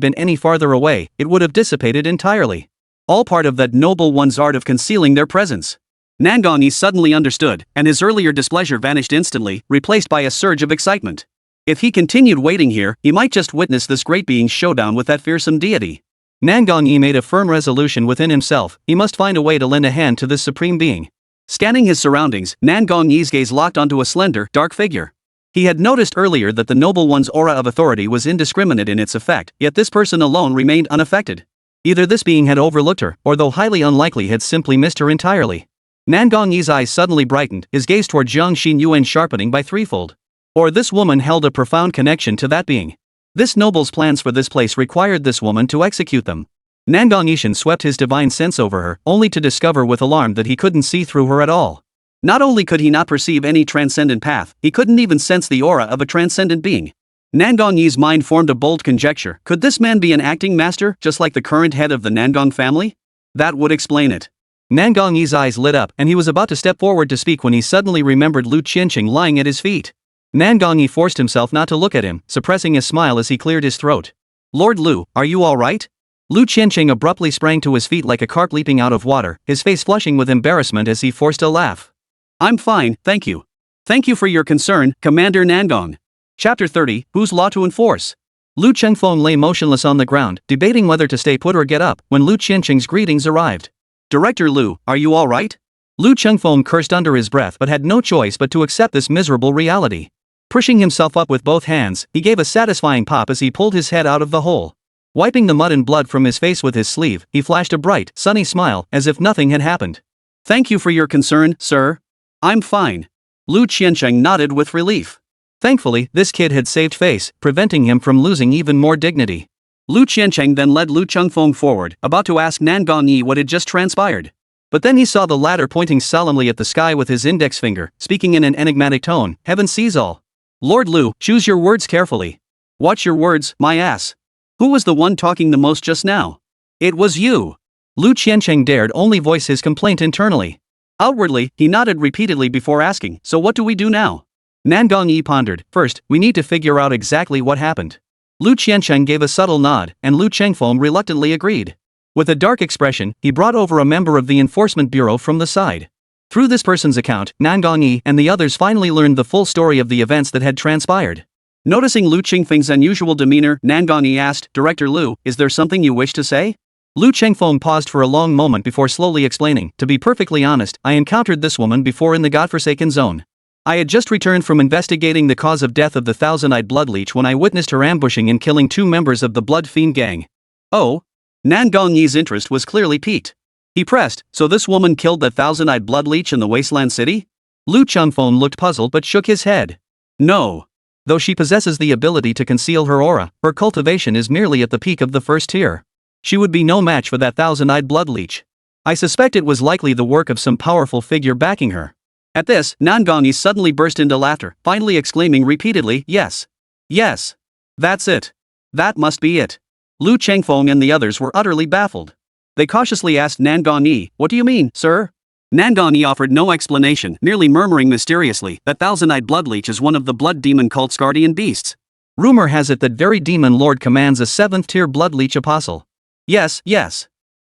been any farther away, it would have dissipated entirely. All part of that noble one's art of concealing their presence. Nangongyi suddenly understood, and his earlier displeasure vanished instantly, replaced by a surge of excitement. If he continued waiting here, he might just witness this great being's showdown with that fearsome deity. Nangongyi made a firm resolution within himself, he must find a way to lend a hand to this supreme being. Scanning his surroundings, Nangongyi's gaze locked onto a slender, dark figure. He had noticed earlier that the noble one's aura of authority was indiscriminate in its effect, yet this person alone remained unaffected. Either this being had overlooked her, or though highly unlikely had simply missed her entirely. Nangongyi's eyes suddenly brightened, his gaze toward Jiang Xinyuan sharpening by threefold. Or this woman held a profound connection to that being. This noble's plans for this place required this woman to execute them. Nangongyi swept his divine sense over her, only to discover with alarm that he couldn't see through her at all. Not only could he not perceive any transcendent path, he couldn't even sense the aura of a transcendent being. Nangongyi's mind formed a bold conjecture. Could this man be an acting master, just like the current head of the Nangong family? That would explain it. Nangongyi's eyes lit up, and he was about to step forward to speak when he suddenly remembered Lu Qianqing lying at his feet. Nangongyi forced himself not to look at him, suppressing a smile as he cleared his throat. "Lord Lu, are you all right?" Lu Qianqing abruptly sprang to his feet like a carp leaping out of water, his face flushing with embarrassment as he forced a laugh. "I'm fine, thank you. Thank you for your concern, Commander Nangong." Chapter 30, Whose Law to Enforce? Lu Chengfeng lay motionless on the ground, debating whether to stay put or get up, when Lu Qianqing's greetings arrived. "Director Lu, are you all right?" Lu Chengfeng cursed under his breath but had no choice but to accept this miserable reality. Pushing himself up with both hands, he gave a satisfying pop as he pulled his head out of the hole. Wiping the mud and blood from his face with his sleeve, he flashed a bright, sunny smile, as if nothing had happened. "Thank you for your concern, sir. I'm fine." Lu Qianqing nodded with relief. Thankfully, this kid had saved face, preventing him from losing even more dignity. Lu Qianqing then led Lu Chengfeng forward, about to ask Nangongyi what had just transpired. But then he saw the latter pointing solemnly at the sky with his index finger, speaking in an enigmatic tone. "Heaven sees all. Lord Lu, choose your words carefully." "Watch your words, my ass. Who was the one talking the most just now?" "It was you." Lu Qianqing dared only voice his complaint internally. Outwardly, he nodded repeatedly before asking, "So what do we do now?" Nangongyi pondered. "First, we need to figure out exactly what happened." Lu Qianqing gave a subtle nod, and Lu Chengfeng reluctantly agreed. With a dark expression, he brought over a member of the Enforcement Bureau from the side. Through this person's account, Nangongyi and the others finally learned the full story of the events that had transpired. Noticing Lu Chengfeng's unusual demeanor, Nangongyi asked, "Director Lu, is there something you wish to say?" Lu Chengfeng paused for a long moment before slowly explaining. "To be perfectly honest, I encountered this woman before in the godforsaken zone. I had just returned from investigating the cause of death of the thousand-eyed bloodleech when I witnessed her ambushing and killing 2 members of the Blood Fiend gang." "Oh?" Nangongyi's interest was clearly piqued. He pressed, "So this woman killed the thousand-eyed bloodleech in the Wasteland City?" Lu Chengfeng looked puzzled but shook his head. "No. Though she possesses the ability to conceal her aura, her cultivation is merely at the peak of the first tier. She would be no match for that thousand-eyed bloodleech. I suspect it was likely the work of some powerful figure backing her." At this, Nangongyi suddenly burst into laughter, finally exclaiming repeatedly, "Yes. Yes. That's it. That must be it." Lu Chengfeng and the others were utterly baffled. They cautiously asked Nangongyi, "What do you mean, sir?" Nangongyi offered no explanation, merely murmuring mysteriously that thousand-eyed bloodleech is one of the blood demon cult's guardian beasts. Rumor has it that very demon lord commands a 7th-tier bloodleech apostle. Yes.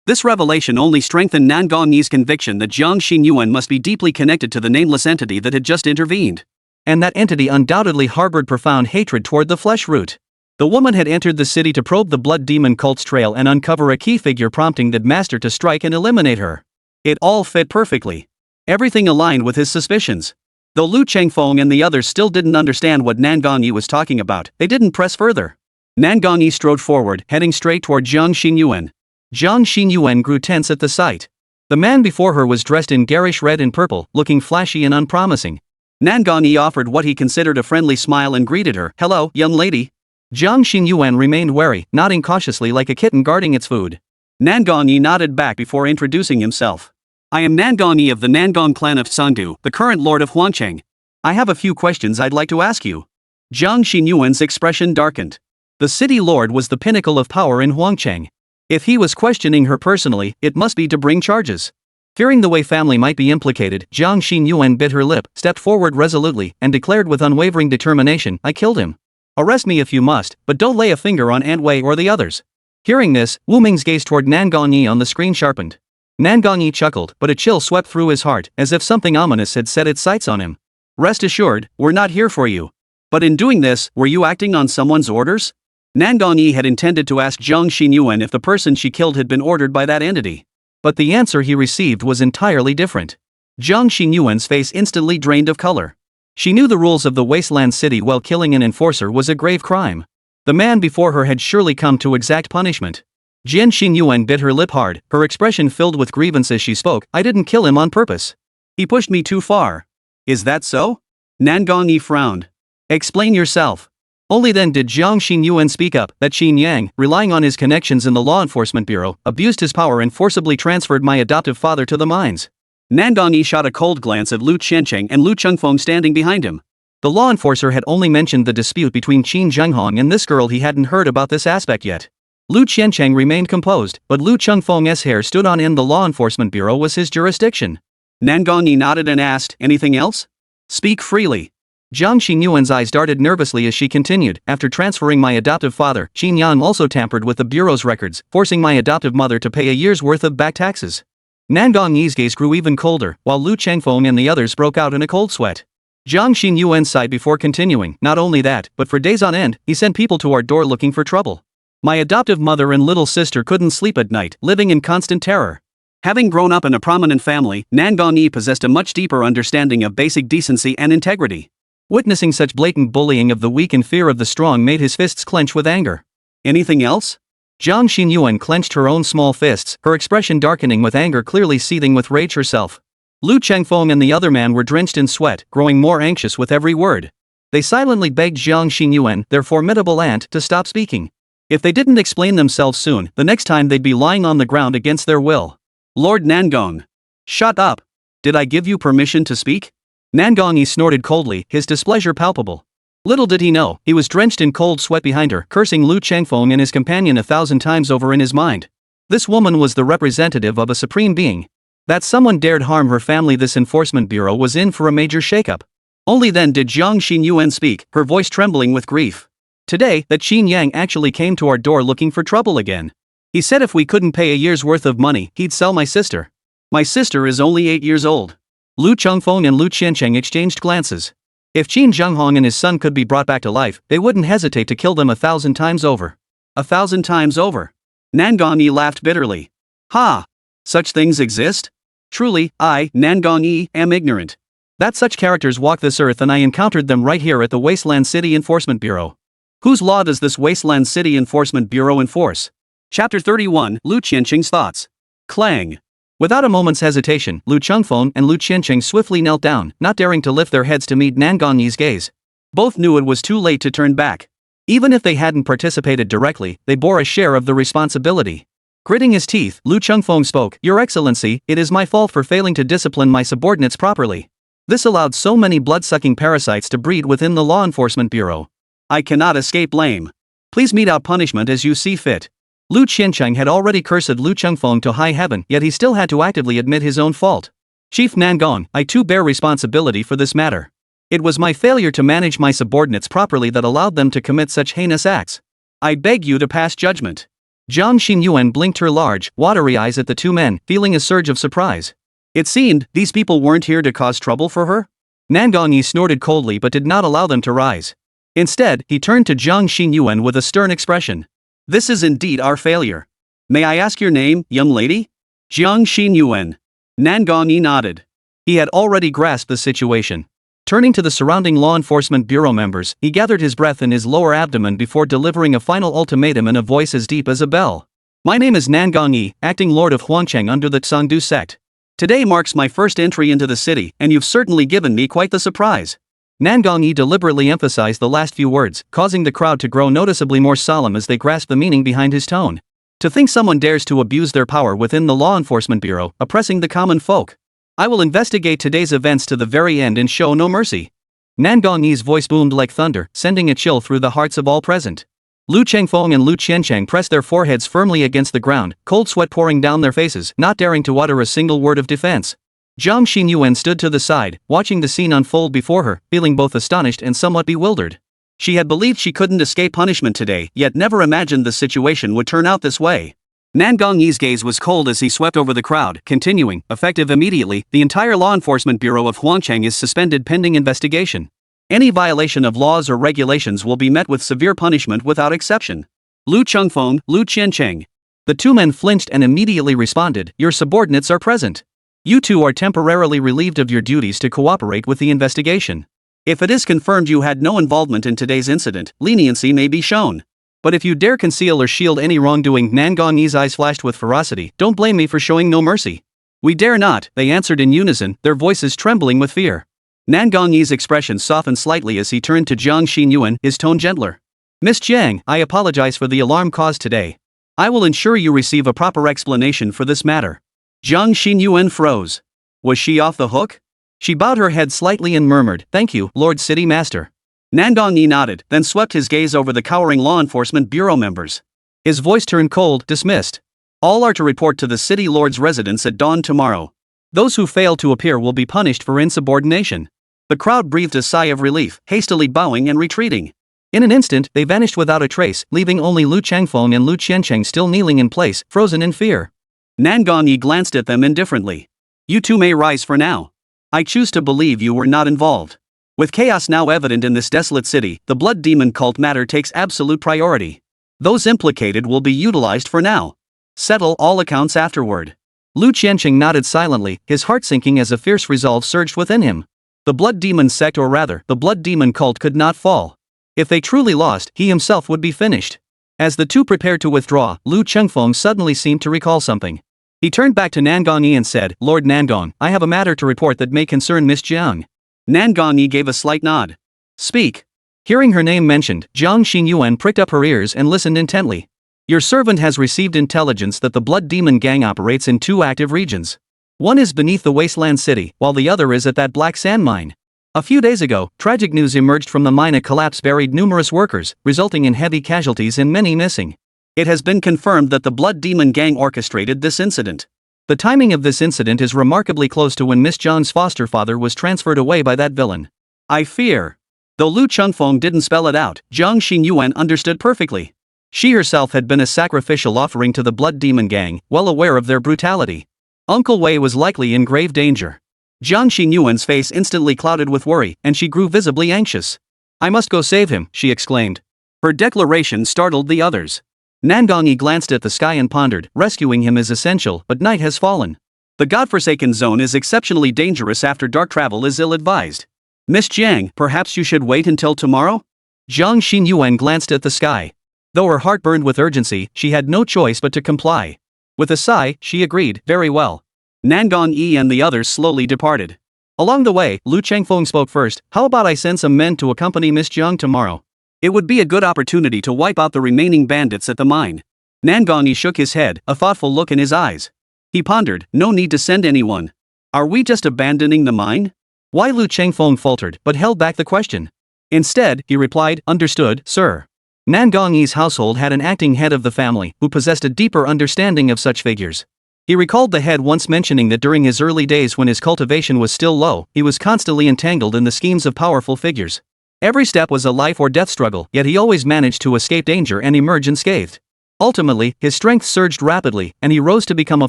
This revelation only strengthened Nangongyi's conviction that Jiang Xinyuan must be deeply connected to the nameless entity that had just intervened. And that entity undoubtedly harbored profound hatred toward the flesh root. The woman had entered the city to probe the blood demon cult's trail and uncover a key figure prompting that master to strike and eliminate her. It all fit perfectly. Everything aligned with his suspicions. Though Lu Chengfeng and the others still didn't understand what Nangongyi was talking about, they didn't press further. Nangongyi strode forward, heading straight toward Jiang Xinyuan. Jiang Xinyuan grew tense at the sight. The man before her was dressed in garish red and purple, looking flashy and unpromising. Nangongyi offered what he considered a friendly smile and greeted her. "Hello, young lady." Jiang Xinyuan remained wary, nodding cautiously like a kitten guarding its food. Nangongyi nodded back before introducing himself. "I am Nangongyi of the Nangong clan of Sangdu, the current lord of Huangcheng. I have a few questions I'd like to ask you." Jiang Xinyuan's expression darkened. The city lord was the pinnacle of power in Huangcheng. If he was questioning her personally, it must be to bring charges. Fearing the Wei family might be implicated, Jiang Xinyuan bit her lip, stepped forward resolutely, and declared with unwavering determination, "I killed him. Arrest me if you must, but don't lay a finger on Aunt Wei or the others." Hearing this, Wu Ming's gaze toward Nan Gongyi on the screen sharpened. Nan Gongyi chuckled, but a chill swept through his heart, as if something ominous had set its sights on him. Rest assured, we're not here for you. But in doing this, were you acting on someone's orders? Nan Gongyi had intended to ask Zhang Xinyuan if the person she killed had been ordered by that entity. But the answer he received was entirely different. Zhang Xinyuan's face instantly drained of color. She knew the rules of the wasteland city while killing an enforcer was a grave crime. The man before her had surely come to exact punishment. Jian Xinyuan bit her lip hard, her expression filled with grievance as she spoke. I didn't kill him on purpose. He pushed me too far. Is that so? Nan Gongyi frowned. Explain yourself. Only then did Jiang Xinyuan speak up that Qin Yang, relying on his connections in the law enforcement bureau, abused his power and forcibly transferred my adoptive father to the mines. Nan Gongyi shot a cold glance at Lu Qiancheng and Lu Chengfeng standing behind him. The law enforcer had only mentioned the dispute between Qin Zhenghong and this girl. He hadn't heard about this aspect yet. Lu Qiancheng remained composed, but Lu Chengfeng's hair stood on end. The law enforcement bureau was his jurisdiction. Nan Gongyi nodded and asked, anything else? Speak freely. Zhang Xinyuan's eyes darted nervously as she continued, after transferring my adoptive father, Qin Yang also tampered with the bureau's records, forcing my adoptive mother to pay a year's worth of back taxes. Nan Gongyi's gaze grew even colder, while Lu Chengfeng and the others broke out in a cold sweat. Zhang Xinyuan sighed before continuing, not only that, but for days on end, he sent people to our door looking for trouble. My adoptive mother and little sister couldn't sleep at night, living in constant terror. Having grown up in a prominent family, Nan Gongyi possessed a much deeper understanding of basic decency and integrity. Witnessing such blatant bullying of the weak and fear of the strong made his fists clench with anger. Anything else? Zhang Xinyuan clenched her own small fists, her expression darkening with anger, clearly seething with rage herself. Lu Chengfeng and the other man were drenched in sweat, growing more anxious with every word. They silently begged Zhang Xinyuan, their formidable aunt, to stop speaking. If they didn't explain themselves soon, the next time they'd be lying on the ground against their will. Lord Nangong. Shut up. Did I give you permission to speak? Nan Gongyi snorted coldly, his displeasure palpable. Little did he know, he was drenched in cold sweat behind her, cursing Lu Chengfeng and his companion 1,000 times over in his mind. This woman was the representative of a supreme being. That someone dared harm her family. This enforcement bureau was in for a major shakeup. Only then did Zhang Xinyuan speak, her voice trembling with grief. Today, that Qin Yang actually came to our door looking for trouble again. He said if we couldn't pay a year's worth of money, he'd sell my sister. My sister is only 8 years old. Lu Chengfeng and Lu Qiancheng exchanged glances. If Qin Zhenghong and his son could be brought back to life, they wouldn't hesitate to kill them 1,000 times over. 1,000 times over. Nan Gongyi laughed bitterly. Ha! Such things exist? Truly, I, Nan Gongyi, am ignorant. That such characters walk this earth, and I encountered them right here at the Wasteland City Enforcement Bureau. Whose law does this Wasteland City Enforcement Bureau enforce? Chapter 31, Lu Qiancheng's thoughts. Clang. Without a moment's hesitation, Lu Chengfeng and Lu Qiancheng swiftly knelt down, not daring to lift their heads to meet Nan Gongyi's gaze. Both knew it was too late to turn back. Even if they hadn't participated directly, they bore a share of the responsibility. Gritting his teeth, Lu Chengfeng spoke, Your Excellency, it is my fault for failing to discipline my subordinates properly. This allowed so many blood-sucking parasites to breed within the Law Enforcement Bureau. I cannot escape blame. Please mete out punishment as you see fit. Lu Qiancheng had already cursed Lu Chengfeng to high heaven, yet he still had to actively admit his own fault. Chief Nangong, I too bear responsibility for this matter. It was my failure to manage my subordinates properly that allowed them to commit such heinous acts. I beg you to pass judgment. Zhang Xinyuan blinked her large, watery eyes at the two men, feeling a surge of surprise. It seemed, these people weren't here to cause trouble for her? Nan Gongyi snorted coldly but did not allow them to rise. Instead, he turned to Zhang Xinyuan with a stern expression. This is indeed our failure. May I ask your name, young lady? Zhang Xinyuan. Nan Gongyi nodded. He had already grasped the situation. Turning to the surrounding Law Enforcement Bureau members, he gathered his breath in his lower abdomen before delivering a final ultimatum in a voice as deep as a bell. My name is Nan Gongyi, acting Lord of Huangcheng under the Tsangdu sect. Today marks my first entry into the city, and you've certainly given me quite the surprise. Nan Gongyi deliberately emphasized the last few words, causing the crowd to grow noticeably more solemn as they grasped the meaning behind his tone. To think someone dares to abuse their power within the Law Enforcement Bureau, oppressing the common folk. I will investigate today's events to the very end and show no mercy. Nan Gongyi's voice boomed like thunder, sending a chill through the hearts of all present. Lu Chengfeng and Lu Qiancheng pressed their foreheads firmly against the ground, cold sweat pouring down their faces, not daring to utter a single word of defense. Zhang Xinyuan stood to the side, watching the scene unfold before her, feeling both astonished and somewhat bewildered. She had believed she couldn't escape punishment today, yet never imagined the situation would turn out this way. Nan Gongyi's gaze was cold as he swept over the crowd, continuing, effective immediately, the entire law enforcement bureau of Huangcheng is suspended pending investigation. Any violation of laws or regulations will be met with severe punishment without exception. Lu Chengfeng, Lu Qiancheng. The two men flinched and immediately responded, your subordinates are present. You two are temporarily relieved of your duties to cooperate with the investigation. If it is confirmed you had no involvement in today's incident, leniency may be shown. But if you dare conceal or shield any wrongdoing, Nan Gongyi's eyes flashed with ferocity, don't blame me for showing no mercy. We dare not, they answered in unison, their voices trembling with fear. Nan Gongyi's expression softened slightly as he turned to Jiang Xinyuan, his tone gentler. Miss Jiang, I apologize for the alarm caused today. I will ensure you receive a proper explanation for this matter. Jiang Xinyuan froze. Was she off the hook? She bowed her head slightly and murmured, thank you, Lord City Master. Nan Gongyi nodded, then swept his gaze over the cowering law enforcement bureau members. His voice turned cold, dismissed. All are to report to the city lord's residence at dawn tomorrow. Those who fail to appear will be punished for insubordination. The crowd breathed a sigh of relief, hastily bowing and retreating. In an instant, they vanished without a trace, leaving only Lu Chengfeng and Lu Qiancheng still kneeling in place, frozen in fear. Nan Gongyi glanced at them indifferently. You two may rise for now. I choose to believe you were not involved. With chaos now evident in this desolate city, the blood demon cult matter takes absolute priority. Those implicated will be utilized for now. Settle all accounts afterward. Lu Qiancheng nodded silently, his heart sinking as a fierce resolve surged within him. The blood demon sect, or rather, the blood demon cult, could not fall. If they truly lost, he himself would be finished. As the two prepared to withdraw, Lu Chengfeng suddenly seemed to recall something. He turned back to Nan Gongyi and said, Lord Nangong, I have a matter to report that may concern Miss Jiang. Nan Gongyi gave a slight nod. Speak. Hearing her name mentioned, Jiang Xinyuan pricked up her ears and listened intently. Your servant has received intelligence that the Blood Demon Gang operates in two active regions. One is beneath the Wasteland City, while the other is at that black sand mine. A few days ago, tragic news emerged from the mine. A collapse buried numerous workers, resulting in heavy casualties and many missing. It has been confirmed that the Blood Demon Gang orchestrated this incident. The timing of this incident is remarkably close to when Miss Jiang's foster father was transferred away by that villain. I fear. Though Lu Chengfeng didn't spell it out, Jiang Xinyuan understood perfectly. She herself had been a sacrificial offering to the Blood Demon Gang, well aware of their brutality. Uncle Wei was likely in grave danger. Jiang Xinyuan's face instantly clouded with worry, and she grew visibly anxious. I must go save him, she exclaimed. Her declaration startled the others. Nan Gongyi glanced at the sky and pondered, rescuing him is essential, but night has fallen. The godforsaken zone is exceptionally dangerous after dark travel is ill-advised. Miss Jiang, perhaps you should wait until tomorrow? Jiang Xinyuan glanced at the sky. Though her heart burned with urgency, she had no choice but to comply. With a sigh, she agreed, very well. Nan Gongyi and the others slowly departed. Along the way, Lu Chengfeng spoke first, how about I send some men to accompany Miss Jiang tomorrow? It would be a good opportunity to wipe out the remaining bandits at the mine. Nan Gongyi shook his head, a thoughtful look in his eyes. He pondered, no need to send anyone. Are we just abandoning the mine? Why? Lu Chengfeng faltered, but held back the question. Instead, he replied, understood, sir. Nan Gongyi's household had an acting head of the family, who possessed a deeper understanding of such figures. He recalled the head once mentioning that during his early days when his cultivation was still low, he was constantly entangled in the schemes of powerful figures. Every step was a life or death struggle, yet he always managed to escape danger and emerge unscathed. Ultimately, his strength surged rapidly, and he rose to become a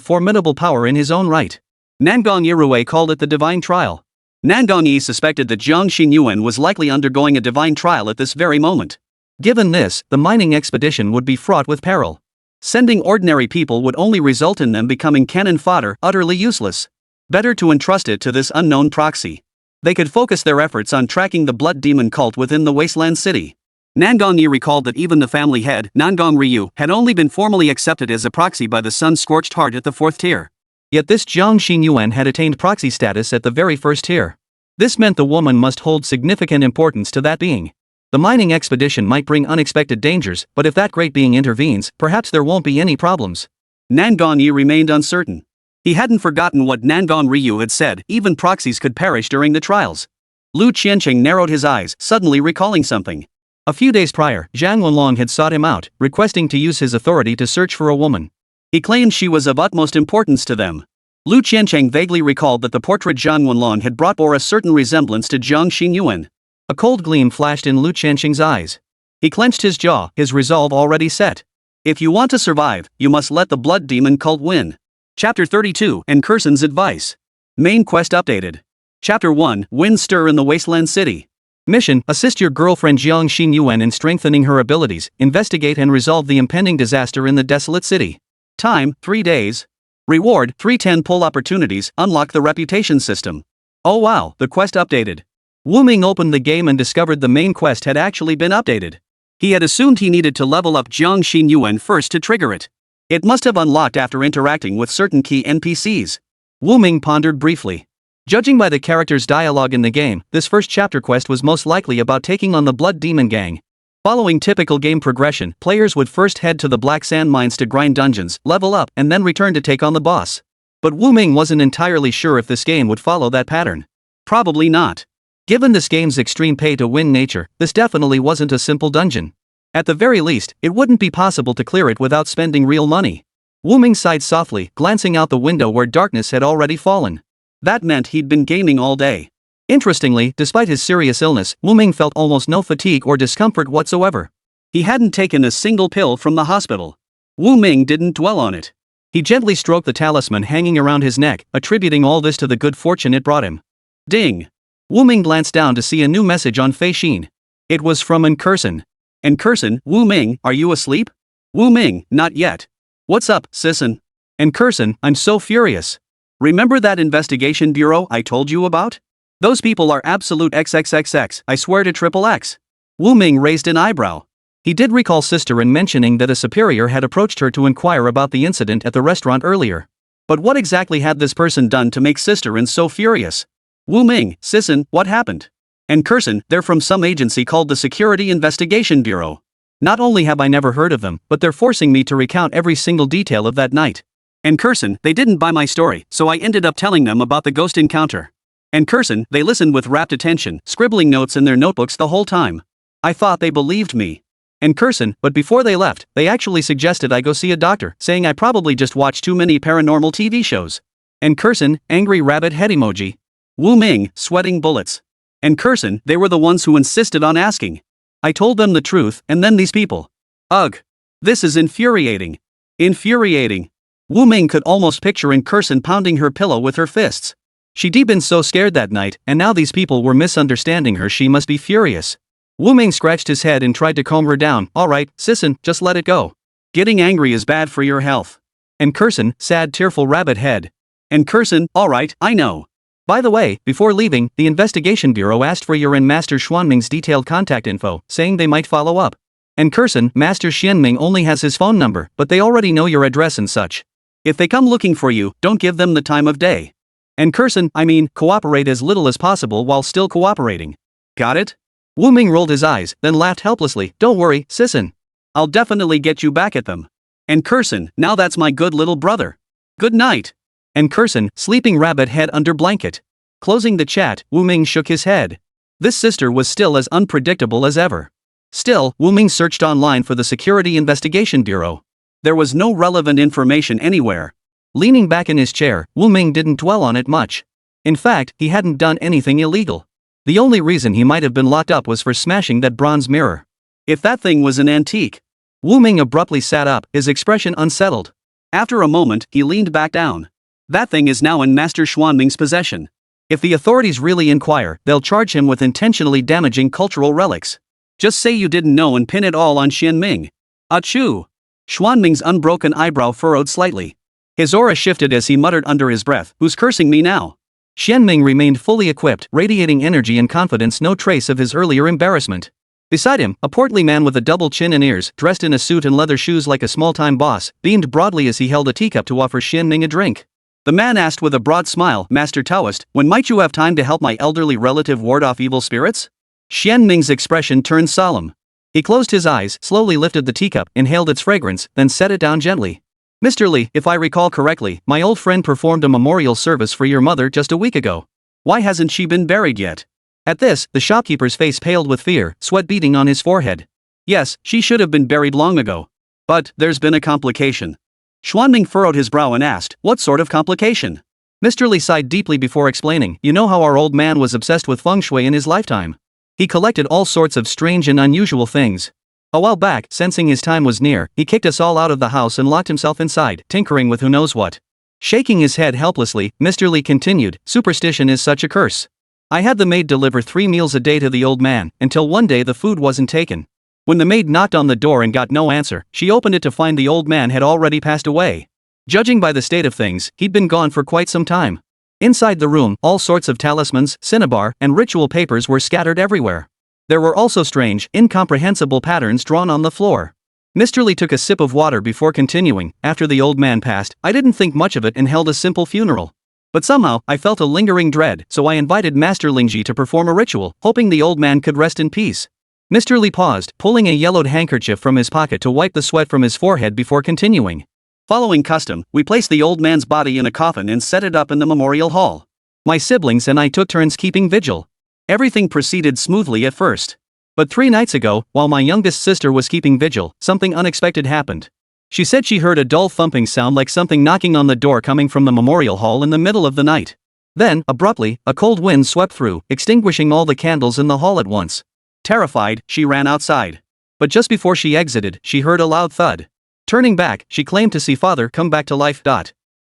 formidable power in his own right. Nan Gongyi called it the divine trial. Nan Gongyi suspected that Jiang Xinyuan was likely undergoing a divine trial at this very moment. Given this, the mining expedition would be fraught with peril. Sending ordinary people would only result in them becoming cannon fodder, utterly useless. Better to entrust it to this unknown proxy. They could focus their efforts on tracking the blood demon cult within the Wasteland City. Nan Gongyi recalled that even the family head, Nangong Ryu, had only been formally accepted as a proxy by the sun-scorched heart at the 4th tier. Yet this Jiang Xinyuan had attained proxy status at the very first tier. This meant the woman must hold significant importance to that being. The mining expedition might bring unexpected dangers, but if that great being intervenes, perhaps there won't be any problems. Nan Gongyi remained uncertain. He hadn't forgotten what Nangong Ryu had said, even proxies could perish during the trials. Lu Qiancheng narrowed his eyes, suddenly recalling something. A few days prior, Zhang Wenlong had sought him out, requesting to use his authority to search for a woman. He claimed she was of utmost importance to them. Lu Qiancheng vaguely recalled that the portrait Zhang Wenlong had brought bore a certain resemblance to Jiang Xinyuan. A cold gleam flashed in Lu Chanqing's eyes. He clenched his jaw, his resolve already set. If you want to survive, you must let the blood demon cult win. Chapter 32, and Kurson's advice. Main quest updated. Chapter 1, Wind Stir in the Wasteland City. Mission: assist your girlfriend Jiang Xinyuan in strengthening her abilities, investigate and resolve the impending disaster in the desolate city. Time, 3 days. Reward, 310 pull opportunities, unlock the reputation system. Oh wow, the quest updated. Wu Ming opened the game and discovered the main quest had actually been updated. He had assumed he needed to level up Jiang Xinyuan first to trigger it. It must have unlocked after interacting with certain key NPCs. Wu Ming pondered briefly. Judging by the character's dialogue in the game, this first chapter quest was most likely about taking on the Blood Demon Gang. Following typical game progression, players would first head to the Black Sand Mines to grind dungeons, level up, and then return to take on the boss. But Wu Ming wasn't entirely sure if this game would follow that pattern. Probably not. Given this game's extreme pay-to-win nature, this definitely wasn't a simple dungeon. At the very least, it wouldn't be possible to clear it without spending real money. Wu Ming sighed softly, glancing out the window where darkness had already fallen. That meant he'd been gaming all day. Interestingly, despite his serious illness, Wu Ming felt almost no fatigue or discomfort whatsoever. He hadn't taken a single pill from the hospital. Wu Ming didn't dwell on it. He gently stroked the talisman hanging around his neck, attributing all this to the good fortune it brought him. Ding! Wu Ming glanced down to see a new message on Fei Xin. It was from Kurson. Kurson, Wu Ming, are you asleep? Wu Ming, not yet. What's up, Sisson? Kurson, I'm so furious. Remember that investigation bureau I told you about? Those people are absolute XXXX, I swear to triple X. Wu Ming raised an eyebrow. He did recall Sister in mentioning that a superior had approached her to inquire about the incident at the restaurant earlier. But what exactly had this person done to make Sister in so furious? Wu Ming, Sisson, what happened? Kurson, they're from some agency called the Security Investigation Bureau. Not only have I never heard of them, but they're forcing me to recount every single detail of that night. Kurson, they didn't buy my story, so I ended up telling them about the ghost encounter. Kurson, they listened with rapt attention, scribbling notes in their notebooks the whole time. I thought they believed me. Kurson, but before they left, they actually suggested I go see a doctor, saying I probably just watched too many paranormal TV shows. Kurson, angry rabbit head emoji. Wu Ming, sweating bullets. Kurson, they were the ones who insisted on asking. I told them the truth, and then these people. Ugh. This is infuriating. Infuriating. Wu Ming could almost picture Kurson pounding her pillow with her fists. She'd been so scared that night, and now these people were misunderstanding her. She must be furious. Wu Ming scratched his head and tried to calm her down. Alright, Sisson, just let it go. Getting angry is bad for your health. Kurson, sad tearful rabbit head. Kurson, alright, I know. By the way, before leaving, the investigation bureau asked for your and Master Xuanming's detailed contact info, saying they might follow up. Kurson, Master Xianming only has his phone number, but they already know your address and such. If they come looking for you, don't give them the time of day. Kurson, cooperate as little as possible while still cooperating. Got it? Wu Ming rolled his eyes, then laughed helplessly. Don't worry, Sisson. I'll definitely get you back at them. Kurson, now that's my good little brother. Good night. Kurson, sleeping rabbit head under blanket. Closing the chat, Wu Ming shook his head. This sister was still as unpredictable as ever. Still, Wu Ming searched online for the Security Investigation Bureau. There was no relevant information anywhere. Leaning back in his chair, Wu Ming didn't dwell on it much. In fact, he hadn't done anything illegal. The only reason he might have been locked up was for smashing that bronze mirror. If that thing was an antique. Wu Ming abruptly sat up, his expression unsettled. After a moment, he leaned back down. That thing is now in Master Xuanming's possession. If the authorities really inquire, they'll charge him with intentionally damaging cultural relics. Just say you didn't know and pin it all on Xianming. Achoo! Xuanming's unbroken eyebrow furrowed slightly. His aura shifted as he muttered under his breath, who's cursing me now? Xianming remained fully equipped, radiating energy and confidence, no trace of his earlier embarrassment. Beside him, a portly man with a double chin and ears, dressed in a suit and leather shoes like a small-time boss, beamed broadly as he held a teacup to offer Xianming a drink. The man asked with a broad smile, Master Taoist, when might you have time to help my elderly relative ward off evil spirits? Xianming's expression turned solemn. He closed his eyes, slowly lifted the teacup, inhaled its fragrance, then set it down gently. Mr. Li, if I recall correctly, my old friend performed a memorial service for your mother just a week ago. Why hasn't she been buried yet? At this, the shopkeeper's face paled with fear, sweat beading on his forehead. Yes, she should have been buried long ago. But, there's been a complication. Xuanming furrowed his brow and asked, what sort of complication? Mr. Li sighed deeply before explaining, you know how our old man was obsessed with feng shui in his lifetime. He collected all sorts of strange and unusual things. A while back, sensing his time was near, he kicked us all out of the house and locked himself inside, tinkering with who knows what. Shaking his head helplessly, Mr. Lee continued, "Superstition is such a curse. I had the maid deliver 3 meals a day to the old man, until one day the food wasn't taken. When the maid knocked on the door and got no answer, she opened it to find the old man had already passed away. Judging by the state of things, he'd been gone for quite some time. Inside the room, all sorts of talismans, cinnabar, and ritual papers were scattered everywhere. There were also strange, incomprehensible patterns drawn on the floor." Mr. Lee took a sip of water before continuing. "After the old man passed, I didn't think much of it and held a simple funeral. But somehow, I felt a lingering dread, so I invited Master Lingji to perform a ritual, hoping the old man could rest in peace." Mr. Lee paused, pulling a yellowed handkerchief from his pocket to wipe the sweat from his forehead before continuing. "Following custom, we placed the old man's body in a coffin and set it up in the memorial hall. My siblings and I took turns keeping vigil. Everything proceeded smoothly at first. But 3 nights ago, while my youngest sister was keeping vigil, something unexpected happened. She said she heard a dull thumping sound like something knocking on the door coming from the memorial hall in the middle of the night. Then, abruptly, a cold wind swept through, extinguishing all the candles in the hall at once. Terrified, she ran outside. But just before she exited, she heard a loud thud. Turning back, she claimed to see father come back to life.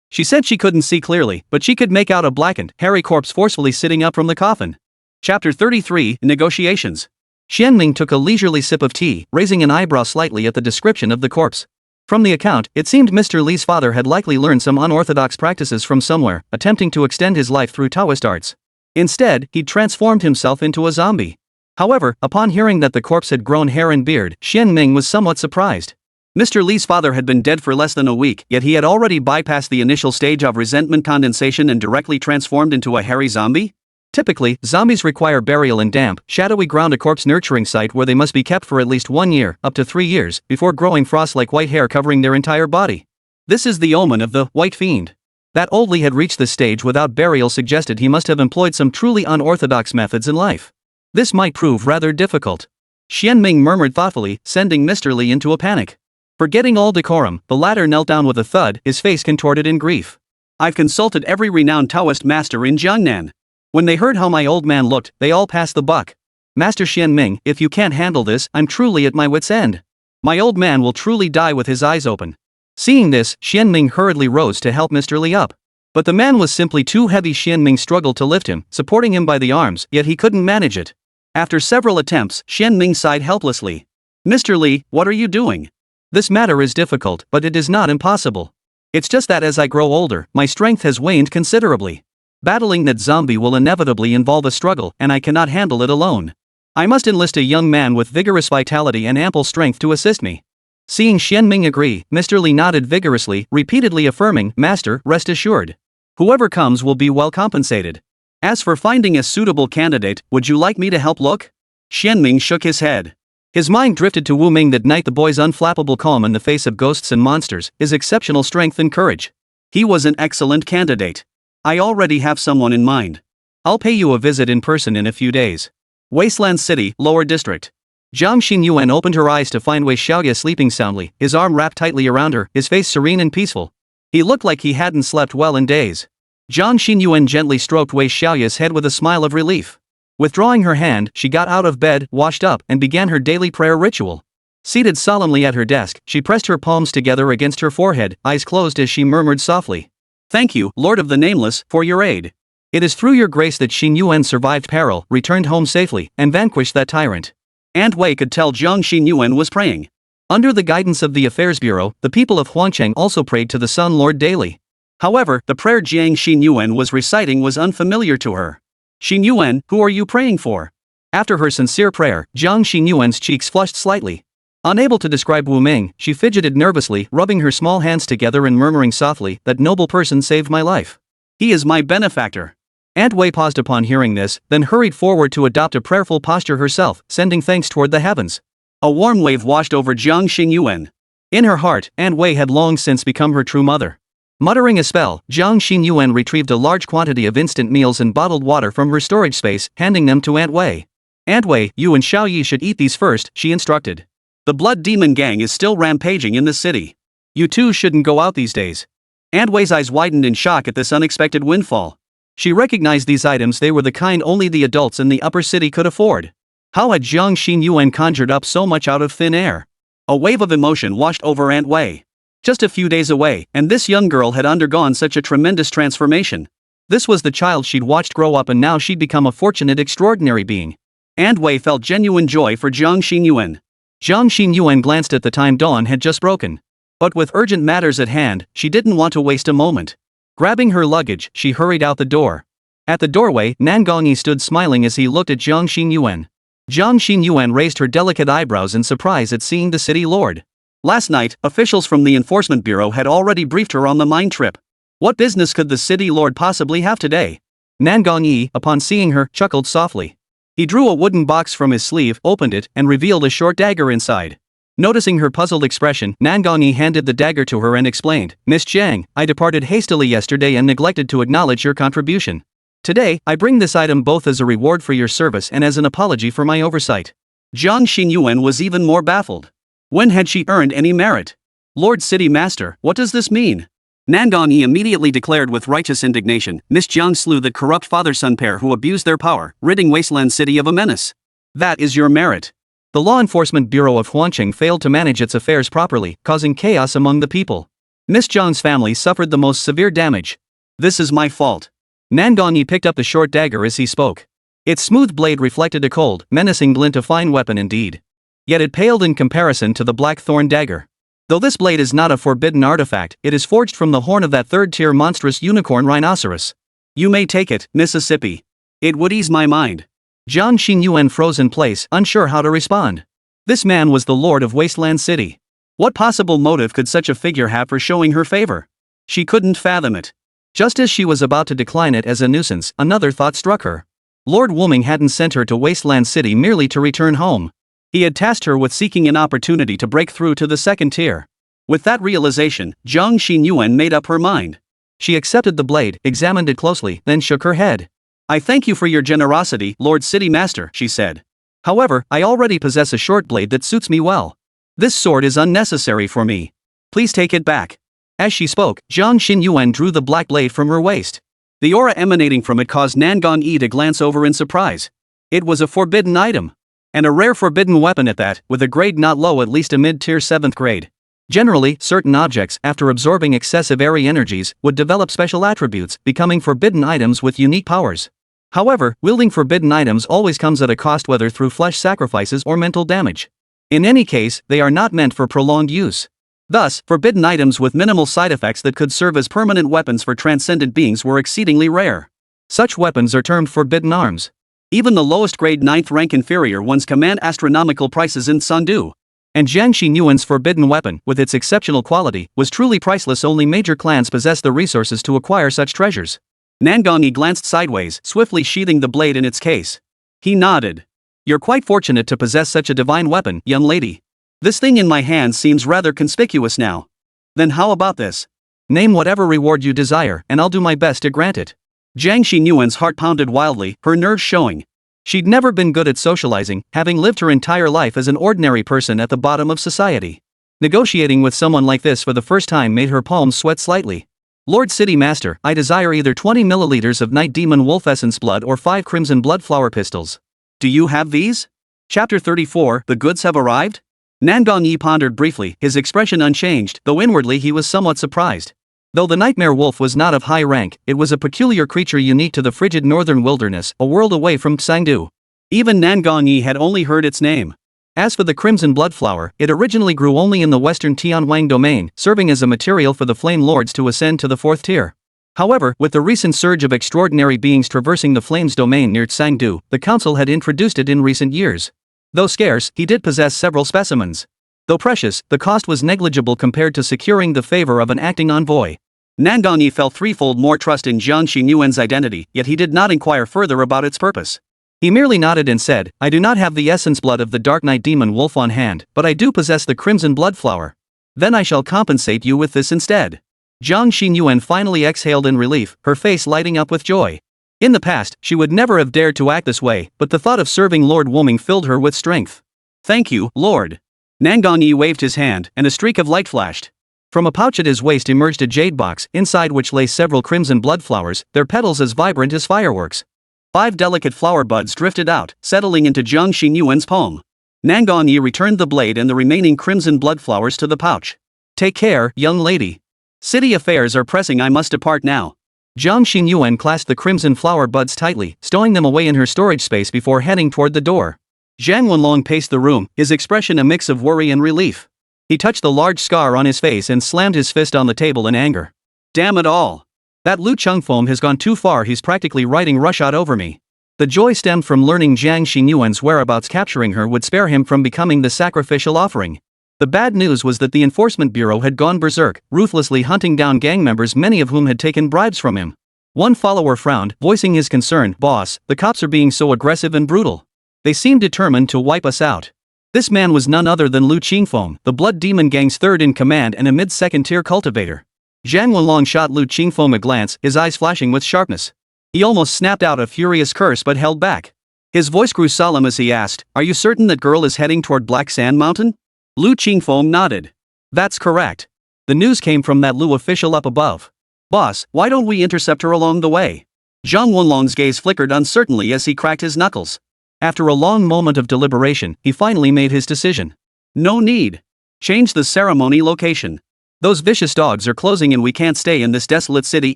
She said she couldn't see clearly, but she could make out a blackened, hairy corpse forcefully sitting up from the coffin." Chapter 33, Negotiations. Xianming took a leisurely sip of tea, raising an eyebrow slightly at the description of the corpse. From the account, it seemed Mr. Lee's father had likely learned some unorthodox practices from somewhere, attempting to extend his life through Taoist arts. Instead, he'd transformed himself into a zombie. However, upon hearing that the corpse had grown hair and beard, Xianming was somewhat surprised. Mr. Lee's father had been dead for less than a week, yet he had already bypassed the initial stage of resentment condensation and directly transformed into a hairy zombie? Typically, zombies require burial in damp, shadowy ground, a corpse nurturing site where they must be kept for at least 1 year, up to 3 years, before growing frost-like white hair covering their entire body. This is the omen of the White Fiend. That old Lee had reached this stage without burial suggested he must have employed some truly unorthodox methods in life. This might prove rather difficult. Xianming murmured thoughtfully, sending Mr. Lee into a panic. Forgetting all decorum, the latter knelt down with a thud, his face contorted in grief. "I've consulted every renowned Taoist master in Jiangnan. When they heard how my old man looked, they all passed the buck. Master Xianming, if you can't handle this, I'm truly at my wit's end. My old man will truly die with his eyes open." Seeing this, Xianming hurriedly rose to help Mr. Lee up. But the man was simply too heavy. Xianming struggled to lift him, supporting him by the arms, yet he couldn't manage it. After several attempts, Xianming sighed helplessly. "Mr. Lee, what are you doing? This matter is difficult, but it is not impossible. It's just that as I grow older, my strength has waned considerably. Battling that zombie will inevitably involve a struggle, and I cannot handle it alone. I must enlist a young man with vigorous vitality and ample strength to assist me." Seeing Xianming agree, Mr. Lee nodded vigorously, repeatedly affirming, "Master, rest assured. Whoever comes will be well compensated. As for finding a suitable candidate, would you like me to help look?" Xianming shook his head. His mind drifted to Wu Ming. That night, the boy's unflappable calm in the face of ghosts and monsters, his exceptional strength and courage. He was an excellent candidate. "I already have someone in mind. I'll pay you a visit in person in a few days." Wasteland City, Lower District. Jiang Xinyuan opened her eyes to find Wei Xiaoya sleeping soundly, his arm wrapped tightly around her, his face serene and peaceful. He looked like he hadn't slept well in days. Jiang Xinyuan gently stroked Wei Xiaoya's head with a smile of relief. Withdrawing her hand, she got out of bed, washed up, and began her daily prayer ritual. Seated solemnly at her desk, she pressed her palms together against her forehead, eyes closed as she murmured softly, "Thank you, Lord of the Nameless, for your aid. It is through your grace that Xin Yuan survived peril, returned home safely, and vanquished that tyrant." Aunt Wei could tell Jiang Xin Yuan was praying. Under the guidance of the Affairs Bureau, the people of Huangcheng also prayed to the Sun Lord daily. However, the prayer Jiang Xin Yuan was reciting was unfamiliar to her. "Xin Yuan, who are you praying for?" After her sincere prayer, Jiang Xin Yuan's cheeks flushed slightly. Unable to describe Wu Ming, she fidgeted nervously, rubbing her small hands together and murmuring softly, "That noble person saved my life. He is my benefactor." Aunt Wei paused upon hearing this, then hurried forward to adopt a prayerful posture herself, sending thanks toward the heavens. A warm wave washed over Jiang Xin Yuan. In her heart, Aunt Wei had long since become her true mother. Muttering a spell, Jiang Xin Yuan retrieved a large quantity of instant meals and bottled water from her storage space, handing them to Aunt Wei. "Aunt Wei, you and Xiao Yi should eat these first," she instructed. "The Blood Demon Gang is still rampaging in the city. You two shouldn't go out these days." Aunt Wei's eyes widened in shock at this unexpected windfall. She recognized these items. They were the kind only the adults in the upper city could afford. How had Jiang Xinyuan conjured up so much out of thin air? A wave of emotion washed over Aunt Wei. Just a few days away, and this young girl had undergone such a tremendous transformation. This was the child she'd watched grow up, and now she'd become a fortunate, extraordinary being. Aunt Wei felt genuine joy for Jiang Xinyuan. Jiang Xinyuan glanced at the time. Dawn had just broken. But with urgent matters at hand, she didn't want to waste a moment. Grabbing her luggage, she hurried out the door. At the doorway, Nan Gongyi stood smiling as he looked at Jiang Xinyuan. Jiang Xinyuan raised her delicate eyebrows in surprise at seeing the city lord. Last night, officials from the Enforcement Bureau had already briefed her on the mine trip. What business could the city lord possibly have today? Nan Gongyi, upon seeing her, chuckled softly. He drew a wooden box from his sleeve, opened it, and revealed a short dagger inside. Noticing her puzzled expression, Nan Gongyi handed the dagger to her and explained, "Miss Jiang, I departed hastily yesterday and neglected to acknowledge your contribution. Today, I bring this item both as a reward for your service and as an apology for my oversight." Jiang Xinyuan was even more baffled. When had she earned any merit? Lord City Master, what does this mean? Nan Gongyi immediately declared with righteous indignation, "Miss Jiang slew the corrupt father-son pair who abused their power, ridding Wasteland City of a menace. That is your merit. The Law Enforcement Bureau of Huancheng failed to manage its affairs properly, causing chaos among the people. Miss Jiang's family suffered the most severe damage. This is my fault." Nan Gongyi picked up the short dagger as he spoke. Its smooth blade reflected a cold, menacing glint, a fine weapon indeed. Yet it paled in comparison to the black thorn dagger. Though this blade is not a forbidden artifact, it is forged from the horn of that third-tier monstrous unicorn rhinoceros. "You may take it, Mississippi. It would ease my mind." Jiang Xinyuan froze in place, unsure how to respond. This man was the lord of Wasteland City. What possible motive could such a figure have for showing her favor? She couldn't fathom it. Just as she was about to decline it as a nuisance, another thought struck her. Lord Wuming hadn't sent her to Wasteland City merely to return home. He had tasked her with seeking an opportunity to break through to the second tier. With that realization, Jiang Xinyuan made up her mind. She accepted the blade, examined it closely, then shook her head. "I thank you for your generosity, Lord City Master," she said. "However, I already possess a short blade that suits me well. This sword is unnecessary for me. Please take it back." As she spoke, Jiang Xinyuan drew the black blade from her waist. The aura emanating from it caused Nan Gongyi to glance over in surprise. It was a forbidden item. And a rare forbidden weapon at that, with a grade not low, at least a mid-tier 7th grade. Generally, certain objects, after absorbing excessive airy energies, would develop special attributes, becoming forbidden items with unique powers. However, wielding forbidden items always comes at a cost, whether through flesh sacrifices or mental damage. In any case, they are not meant for prolonged use. Thus, forbidden items with minimal side effects that could serve as permanent weapons for transcendent beings were exceedingly rare. Such weapons are termed forbidden arms. Even the lowest grade 9th rank inferior ones command astronomical prices in Sandu. And Jiang Xinyuan's forbidden weapon, with its exceptional quality, was truly priceless. Only major clans possess the resources to acquire such treasures. Nan Gongyi glanced sideways, swiftly sheathing the blade in its case. He nodded. "You're quite fortunate to possess such a divine weapon, young lady. This thing in my hand seems rather conspicuous now. Then how about this? Name whatever reward you desire, and I'll do my best to grant it." Jiang Xinyuan's heart pounded wildly, her nerves showing. She'd never been good at socializing, having lived her entire life as an ordinary person at the bottom of society. Negotiating with someone like this for the first time made her palms sweat slightly. "Lord City Master, I desire either 20 milliliters of Night Demon Wolf Essence blood or 5 Crimson Blood Flower pistols." "Do you have these?" Chapter 34, The Goods Have Arrived? Nan Gongyi pondered briefly, his expression unchanged, though inwardly he was somewhat surprised. Though the nightmare wolf was not of high rank, it was a peculiar creature unique to the frigid northern wilderness, a world away from Chengdu. Even Nan Gongyi had only heard its name. As for the crimson blood flower, it originally grew only in the western Tianwang domain, serving as a material for the flame lords to ascend to the 4th tier. However, with the recent surge of extraordinary beings traversing the flames domain near Chengdu, the council had introduced it in recent years. Though scarce, he did possess several specimens. Though precious, the cost was negligible compared to securing the favor of an acting envoy. Nan Gongyi felt threefold more trust in Jiang Xinyuan's identity, yet he did not inquire further about its purpose. He merely nodded and said, "I do not have the essence blood of the Dark Night Demon Wolf on hand, but I do possess the Crimson Blood Flower. Then I shall compensate you with this instead." Jiang Xinyuan finally exhaled in relief, her face lighting up with joy. In the past, she would never have dared to act this way, but the thought of serving Lord Wuming filled her with strength. "Thank you, Lord." Nan Gongyi waved his hand, and a streak of light flashed. From a pouch at his waist emerged a jade box, inside which lay several crimson blood flowers, their petals as vibrant as fireworks. 5 delicate flower buds drifted out, settling into Jiang Xingyuan's palm. Nangon Yi returned the blade and the remaining crimson blood flowers to the pouch. Take care, young lady. City affairs are pressing, I must depart now. Jiang Xingyuan clasped the crimson flower buds tightly, stowing them away in her storage space before heading toward the door. Zhang Wenlong paced the room, his expression a mix of worry and relief. He touched the large scar on his face and slammed his fist on the table in anger. Damn it all. That Lu Chengfeng has gone too far, he's practically writing rushot over me. The joy stemmed from learning Jiang Xinyuan's whereabouts. Capturing her would spare him from becoming the sacrificial offering. The bad news was that the Enforcement Bureau had gone berserk, ruthlessly hunting down gang members, many of whom had taken bribes from him. One follower frowned, voicing his concern. Boss, the cops are being so aggressive and brutal. They seem determined to wipe us out. This man was none other than Lu Qingfeng, the Blood Demon Gang's third in command and a mid-second tier cultivator. Zhang Wenlong shot Lu Qingfeng a glance, his eyes flashing with sharpness. He almost snapped out a furious curse but held back. His voice grew solemn as he asked, "Are you certain that girl is heading toward Black Sand Mountain?" Lu Qingfeng nodded. "That's correct. The news came from that Lu official up above. Boss, why don't we intercept her along the way?" Zhang Wenlong's gaze flickered uncertainly as he cracked his knuckles. After a long moment of deliberation, he finally made his decision. "No need. Change the ceremony location. Those vicious dogs are closing and we can't stay in this desolate city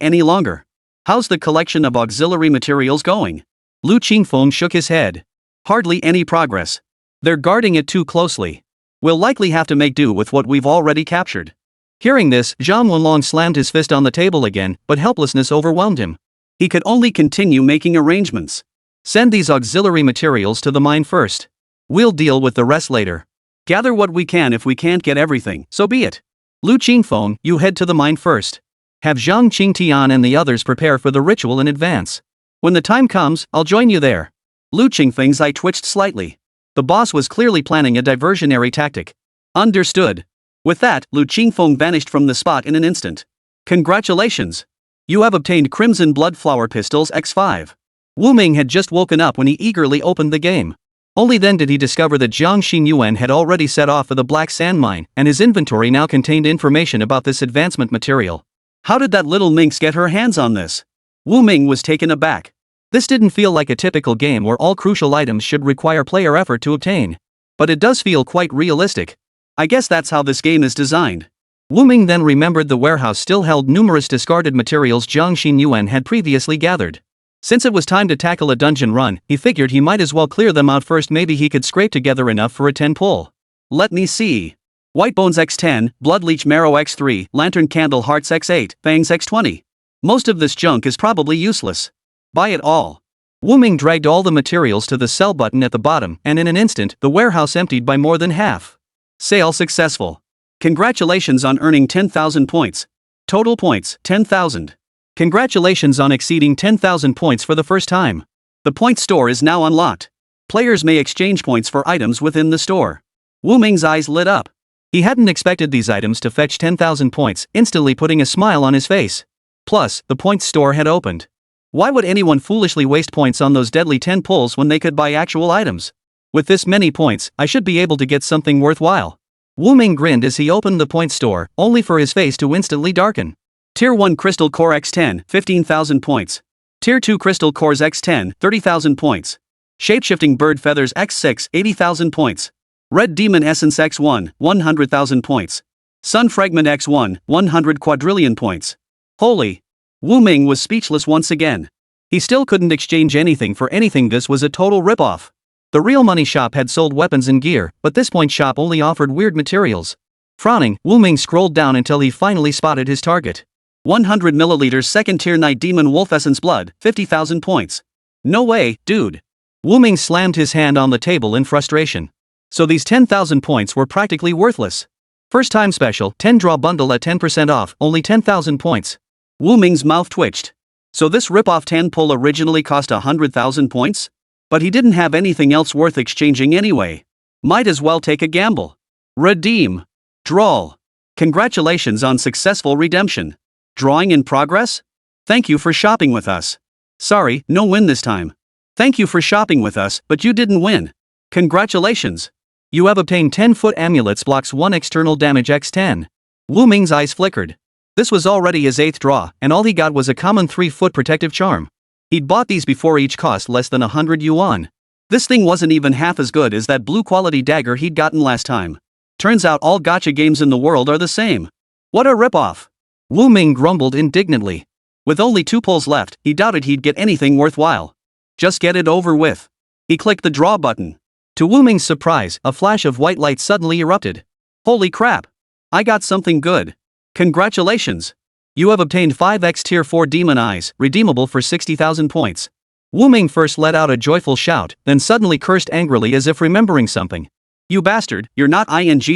any longer. How's the collection of auxiliary materials going?" Lu Qingfeng shook his head. "Hardly any progress. They're guarding it too closely. We'll likely have to make do with what we've already captured." Hearing this, Zhang Wenlong slammed his fist on the table again, but helplessness overwhelmed him. He could only continue making arrangements. "Send these auxiliary materials to the mine first. We'll deal with the rest later. Gather what we can. If we can't get everything, so be it. Lu Qingfeng, you head to the mine first. Have Zhang Qingtian and the others prepare for the ritual in advance. When the time comes, I'll join you there." Lu Qingfeng's eye twitched slightly. The boss was clearly planning a diversionary tactic. Understood. With that, Lu Qingfeng vanished from the spot in an instant. "Congratulations. You have obtained Crimson Blood Flower Pistols X5. Wu Ming had just woken up when he eagerly opened the game. Only then did he discover that Jiang Xinyuan had already set off for the Black Sand Mine, and his inventory now contained information about this advancement material. How did that little minx get her hands on this? Wu Ming was taken aback. This didn't feel like a typical game where all crucial items should require player effort to obtain. But it does feel quite realistic. I guess that's how this game is designed. Wu Ming then remembered the warehouse still held numerous discarded materials Jiang Xinyuan had previously gathered. Since it was time to tackle a dungeon run, he figured he might as well clear them out first. Maybe he could scrape together enough for a 10 pull. Let me see. White Bones X10, Bloodleech Marrow X3, Lantern Candle Hearts X8, Fangs X20. Most of this junk is probably useless. Buy it all. Wu Ming dragged all the materials to the sell button at the bottom, and in an instant, the warehouse emptied by more than half. Sale successful. Congratulations on earning 10,000 points. Total points, 10,000. Congratulations on exceeding 10,000 points for the first time. The point store is now unlocked. Players may exchange points for items within the store. Wu Ming's eyes lit up. He hadn't expected these items to fetch 10,000 points, instantly putting a smile on his face. Plus, the points store had opened. Why would anyone foolishly waste points on those deadly 10 pulls when they could buy actual items? With this many points, I should be able to get something worthwhile. Wu Ming grinned as he opened the point store, only for his face to instantly darken. Tier 1 Crystal Core X10, 15,000 points. Tier 2 Crystal Cores X10, 30,000 points. Shapeshifting Bird Feathers X6, 80,000 points. Red Demon Essence X1, 100,000 points. Sun Fragment X1, 100 quadrillion points. Holy! Wu Ming was speechless once again. He still couldn't exchange anything for anything. This was a total ripoff. The real money shop had sold weapons and gear, but this point shop only offered weird materials. Frowning, Wu Ming scrolled down until he finally spotted his target. 100 milliliters second tier Night Demon Wolf Essence Blood, 50,000 points. No way, dude. Wu Ming slammed his hand on the table in frustration. So these 10,000 points were practically worthless. First time special, 10 draw bundle at 10% off, only 10,000 points. Wu Ming's mouth twitched. So this rip-off 10 pull originally cost 100,000 points? But he didn't have anything else worth exchanging anyway. Might as well take a gamble. Redeem. Draw. Congratulations on successful redemption. Drawing in progress? Thank you for shopping with us. Sorry, no win this time. Thank you for shopping with us, but you didn't win. Congratulations. You have obtained 10-foot amulets blocks 1 external damage X10. Wu Ming's eyes flickered. This was already his 8th draw, and all he got was a common 3-foot protective charm. He'd bought these before, each cost less than 100 yuan. This thing wasn't even half as good as that blue quality dagger he'd gotten last time. Turns out all gacha games in the world are the same. What a ripoff! Wu Ming grumbled indignantly. With only 2 pulls left, he doubted he'd get anything worthwhile. Just get it over with. He clicked the draw button. To Wu Ming's surprise, a flash of white light suddenly erupted. Holy crap! I got something good. Congratulations! You have obtained 5x tier 4 demon eyes, redeemable for 60,000 points. Wu Ming first let out a joyful shout, then suddenly cursed angrily as if remembering something. You bastard, you're not